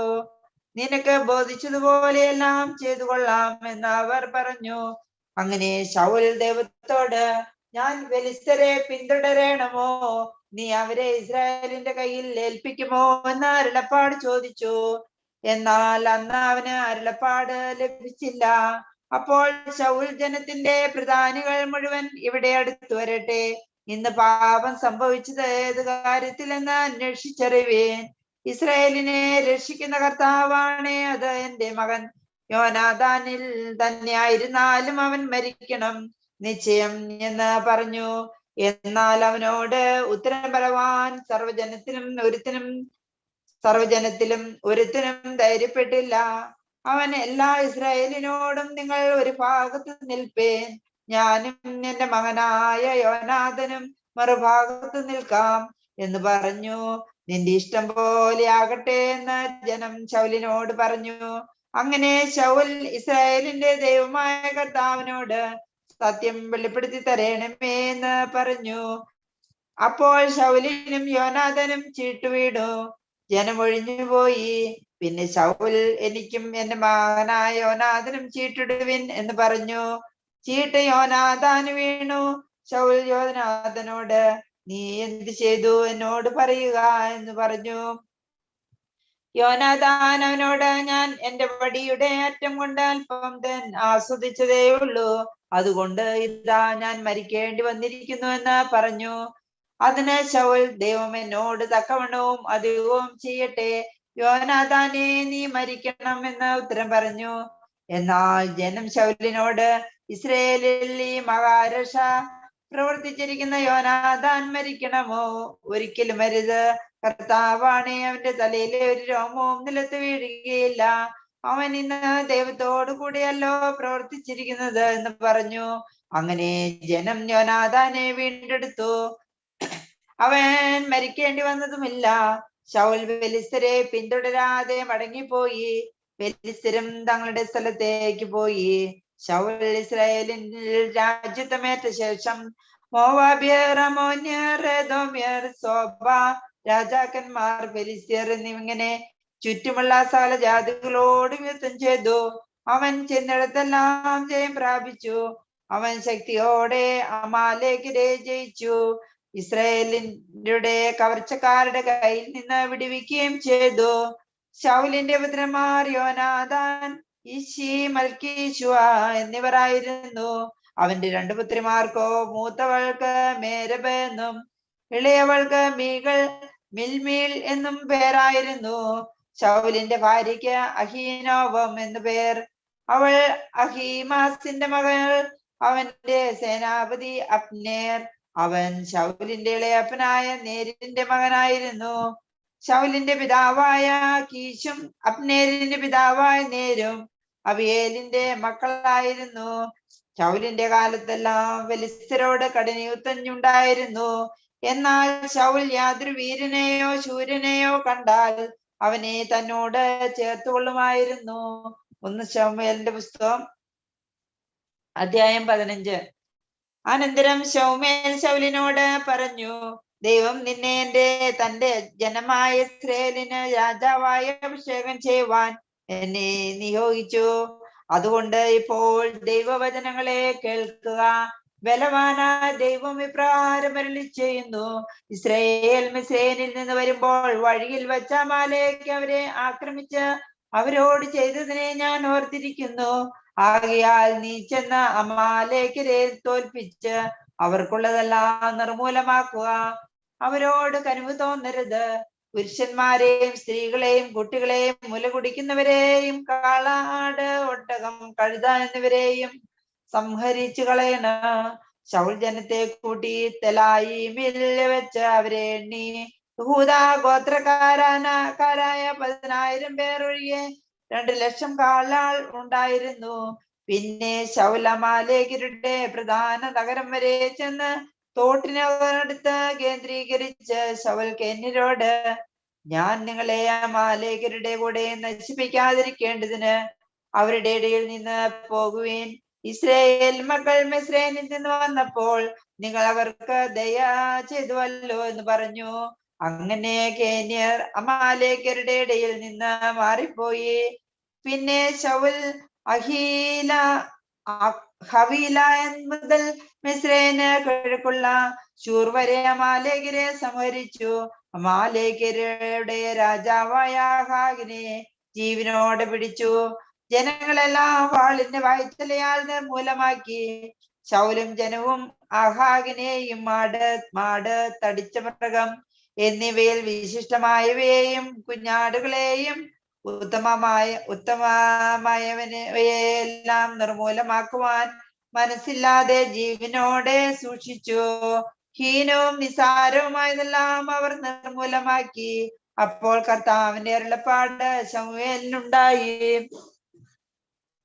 നിനക്ക് ബോധിച്ചതുപോലെയെല്ലാം ചെയ്തു കൊള്ളാം എന്ന് അവർ പറഞ്ഞു. അങ്ങനെ ശൗൽ ദൈവത്തോട് ഞാൻ ഫെലിസ്ത്യരെ പിന്തുടരണമോ? നീ അവരെ ഇസ്രായേലിന്റെ കയ്യിൽ ഏൽപ്പിക്കുമോ എന്ന് അരുളപ്പാട് ചോദിച്ചു. എന്നാൽ അന്ന് അവന് അരുളപ്പാട് ലഭിച്ചില്ല. അപ്പോൾ ശൗൽ ജനത്തിന്റെ പ്രധാനികൾ മുഴുവൻ ഇവിടെ അടുത്തു വരട്ടെ, ഇന്ന് പാപം സംഭവിച്ചത് ഏത് കാര്യത്തിലെന്ന് അന്വേഷിച്ചറിവേൻ. ഇസ്രായേലിനെ രക്ഷിക്കുന്ന കർത്താവാണ് അത് എന്റെ മകൻ യോനാഥാനിൽ തന്നെ ആയിരുന്നാലും അവൻ മരിക്കണം നിശ്ചയം എന്ന് പറഞ്ഞു. എന്നാൽ അവനോട് ഉത്തരം പറവാൻ സർവജനത്തിലും ഒരുത്തിനും ധൈര്യപ്പെട്ടില്ല. അവൻ എല്ലാ ഇസ്രായേലിനോടും നിങ്ങൾ ഒരു ഭാഗത്ത് നിൽപ്പേൻ, ഞാനും എന്റെ മകനായ യോനാഥനും മറുഭാഗത്ത് നിൽക്കാം എന്ന് പറഞ്ഞു. നിന്റെ ഇഷ്ടം പോലെ ആകട്ടെ എന്ന് ജനം ശൗലിനോട് പറഞ്ഞു. അങ്ങനെ ശൗൽ ഇസ്രായേലിന്റെ ദൈവമായ കർത്താവിനോട് സത്യം വെളിപ്പെടുത്തി തരണമേ എന്ന് പറഞ്ഞു. അപ്പോൾ ശൗലിനും യോനാഥനും ചീട്ടുവീണു, ജനം ഒഴിഞ്ഞുപോയി. പിന്നെ ശൗൽ എനിക്കും എന്റെ മകനായ യോനാഥനും ചീട്ടിടുവിൻ എന്ന് പറഞ്ഞു. ചീട്ട് യോനാഥാന് വീണു. ശൗൽ യോനാഥനോട്, നീ എന്ത് ചെയ്തു എന്നോട് പറയുക എന്ന് പറഞ്ഞു. യോനാഥാൻ അവനോട്, ഞാൻ എന്റെ വടിയുടെ അറ്റം കൊണ്ട് അല്പം തേൻ ആസ്വദിച്ചതേ ഉള്ളൂ, അതുകൊണ്ട് ഇതാ ഞാൻ മരിക്കേണ്ടി വന്നിരിക്കുന്നു എന്ന് പറഞ്ഞു. അതിന് ശൗൽ, ദൈവം എന്നോട് തക്കവണ്ണവും അധികവും ചെയ്യട്ടെ, യോനാഥാനെ നീ മരിക്കണം എന്ന് ഉത്തരം പറഞ്ഞു. എന്നാൽ ജനം ശൗലിനോട്, ഇസ്രയേലിൽ ഈ മഹാരക്ഷ പ്രവർത്തിച്ചിരിക്കുന്ന യോനാഥാൻ മരിക്കണമോ? ഒരിക്കലും അരുത്. കർത്താവാണേ, അവന്റെ തലയിലെ ഒരു രോമവും നിലത്ത് വീഴുകയില്ല. അവൻ ഇന്ന് ദൈവത്തോടു കൂടിയല്ലോ പ്രവർത്തിച്ചിരിക്കുന്നത് എന്ന് പറഞ്ഞു. അങ്ങനെ ജനം യോനാഥാനെ വീണ്ടെടുത്തു. അവൻ മരിക്കേണ്ടി വന്നതുമില്ല. ശൗൽ ഫെലിസ്തരെ പിന്തുടരാതെ മടങ്ങിപ്പോയി. ഫെലിസ്തരും തങ്ങളുടെ സ്ഥലത്തേക്ക് പോയി. ശൗൽ ഇസ്രായേലിൻ രാജ്യത്വമേറ്റ ശേഷം മോവാബ്യർ, അമ്മോന്യർ, ഏദോമ്യർ, സോബ രാജാക്കന്മാർ, ഫെലിസ്ത്യർ എന്നിങ്ങനെ ചുറ്റുമുള്ള സകല ജാതികളോടും യുദ്ധം ചെയ്തു. അവൻ ചെന്നിടത്തെല്ലാം ജയം പ്രാപിച്ചു. അവൻ ശക്തിയോടെ അമാലേക്കിനെ ജയിച്ചു. ഇസ്രായേലിന്റെ കവർച്ചക്കാരുടെ കയ്യിൽ നിന്ന് വിടുവിക്കുകയും ചെയ്തു. ശൗലിന്റെ പുത്രന്മാർ യോനാഥാൻ, ഇശി, മൽക്കീശുവ എന്നിവരായിരുന്നു. അവന്റെ രണ്ടു പുത്രിമാർക്കോ മൂത്തവൾക്ക് മേരബ് എന്നും ഇളയവൾക്ക് മീകൾ, മിൽമീൽ എന്നും പേരായിരുന്നു. ശൗലിന്റെ ഭാര്യയ്ക്ക് അഹീനോവം എന്നു പേർ. അവൾ അഹീമാസിന്റെ മകൾ. അവന്റെ സേനാപതി അബ്നേർ. അവൻ ശൗലിന്റെ ഇളയപ്പനായ നേരിന്റെ മകനായിരുന്നു. ശൗലിന്റെ പിതാവായ കീശും അബ്നേരിന്റെ പിതാവായ നേരും അബിയേലിന്റെ മക്കളായിരുന്നു. ശൗലിന്റെ കാലത്തെല്ലാം ഫെലിസ്ത്യരോട് കഠിനയുദ്ധമുണ്ടായിരുന്നു. എന്നാൽ ശൗൽ യാതൊരു വീരനെയോ ശൂരനെയോ കണ്ടാൽ അവനെ തന്നോട് ചേർത്തുകൊള്ളുമായിരുന്നു. 1 ശമൂവേലിന്റെ പുസ്തകം അധ്യായം 15. അനന്തരം ശമൂവേൽ ശൗലിനോട് പറഞ്ഞു, ദൈവം നിന്നെ തന്റെ ജനമായ ഇസ്രായേലിന് രാജാവായി അഭിഷേകം ചെയ്യുവാൻ എന്നെ നിയോഗിച്ചു. അതുകൊണ്ട് ഇപ്പോൾ ദൈവവചനങ്ങളെ കേൾക്കുക. ബലവാനായ ദൈവം ഇപ്രകാരം അരുളി ചെയ്യുന്നു, ഇസ്രായേൽ മിസ്രയീമിൽ നിന്ന് വരുമ്പോൾ വഴിയിൽ വെച്ച അമാലേക്ക് അവരെ ആക്രമിച്ച് അവരോട് ചെയ്തതിനെ ഞാൻ ഓർത്തിരിക്കുന്നു. ആകയാൽ നീ ചെന്ന് അമാലേക്കരെ തോൽപ്പിച്ച് അവർക്കുള്ളതെല്ലാം നിർമൂലമാക്കുക. അവരോട് കനിവ് തോന്നരുത്. പുരുഷന്മാരെയും സ്ത്രീകളെയും കുട്ടികളെയും മുല കുടിക്കുന്നവരെയും കാളാട്, ഒട്ടകം, കഴുത എന്നിവരെയും സംഹരിച്ചു കളയണം. ശൗൽ ജനത്തെ കൂട്ടി തെലായിമിൽ വെച്ച് അവരെ എണ്ണി. യഹൂദാ ഗോത്രക്കാരായ 10,000 പേർ ഒഴികെ 2,00,000 കാലാൾ ഉണ്ടായിരുന്നു. പിന്നെ ശൗൽ അമാലേക്കരുടെ പ്രധാന നഗരം വരെ ചെന്ന് തോട്ടിനടുത്ത് കേന്ദ്രീകരിച്ച് ശൗൽ കേന്യരോട്, ഞാൻ നിങ്ങളെ അമാലേക്കരുടെ കൂടെ നശിപ്പിക്കാതിരിക്കേണ്ടതിന് അവരുടെ ഇടയിൽ നിന്ന് പോകുവിൻ. ഇസ്രായേൽ മക്കൾ മിസ്രയീമിൽ നിന്ന് വന്നപ്പോൾ നിങ്ങൾ അവർക്ക് ദയ ചെയ്തുവല്ലോ എന്ന് പറഞ്ഞു. അങ്ങനെ കേന്യർ അമാലേക്കരുടെ ഇടയിൽ നിന്ന് മാറിപ്പോയി. പിന്നെ ശൗൽ ഹവീല മുതൽ മിസ്രയീമിന് കിഴക്കുള്ള ശൂർ വരെ അമാലേക്കരെ സംഹരിച്ചു. അമാലേക്കരുടെ രാജാവായ അഹാഗിനെ ജീവനോടെ പിടിച്ചു. ജനങ്ങളെല്ലാം വാളിന്റെ വായ്ത്തലയാൽ നിർമൂലമാക്കി. ശൗലും ജനവും അഹാഗിനെയും മാട്, തടിച്ച മൃഗം എന്നിവയിൽ വിശിഷ്ടമായവയെയും കുഞ്ഞാടുകളെയും ഉത്തമമായവയെല്ലാം നിർമൂലമാക്കുവാൻ മനസ്സില്ലാതെ ജീവനോടെ സൂക്ഷിച്ചു. ഹീനവും നിസാരവുമായതെല്ലാം അവർ നിർമൂലമാക്കി. അപ്പോൾ കർത്താവിന്റെ അരുളപ്പാട് ശമൂവേലിനുണ്ടായി,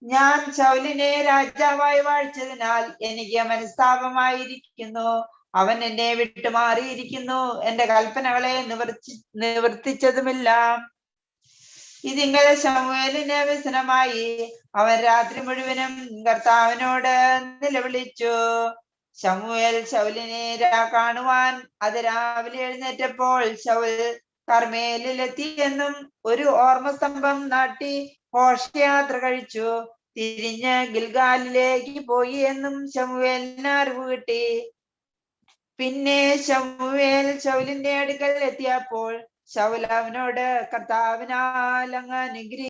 ഞാൻ ശൗലിനെ രാജാവായി വാഴിച്ചതിനാൽ എനിക്ക് മനസ്താപമായിരിക്കുന്നു. അവൻ എന്നെ വിട്ടുമാറിയിരിക്കുന്നു, എന്റെ കൽപ്പനകളെ നിവർത്തിച്ചതുമില്ല. ഇതിങ്കൽ ശമൂവേലിന് വ്യസനമായി. അവൻ രാത്രി മുഴുവനും കർത്താവിനോട് നിലവിളിച്ചു. ശമൂവേൽ ശൗലിനെ കാണുവാൻ അത് രാവിലെ എഴുന്നേറ്റപ്പോൾ ശൗൽ കർമ്മേലിലെത്തിയെന്നും ഒരു ഓർമ്മസ്തംഭം നാട്ടി ഘോഷയാത്ര കഴിച്ചു തിരിഞ്ഞ് ഗിൽഗാലിലേക്ക് പോയി എന്നും ശമൂവേലിന് അറിവ് കിട്ടി. പിന്നെ ശമൂവേൽ ശൗലിന്റെ അടുക്കൽ എത്തിയപ്പോൾ ശൗൽ അവനോട്, കർത്താവിനാൽ അങ്ങ്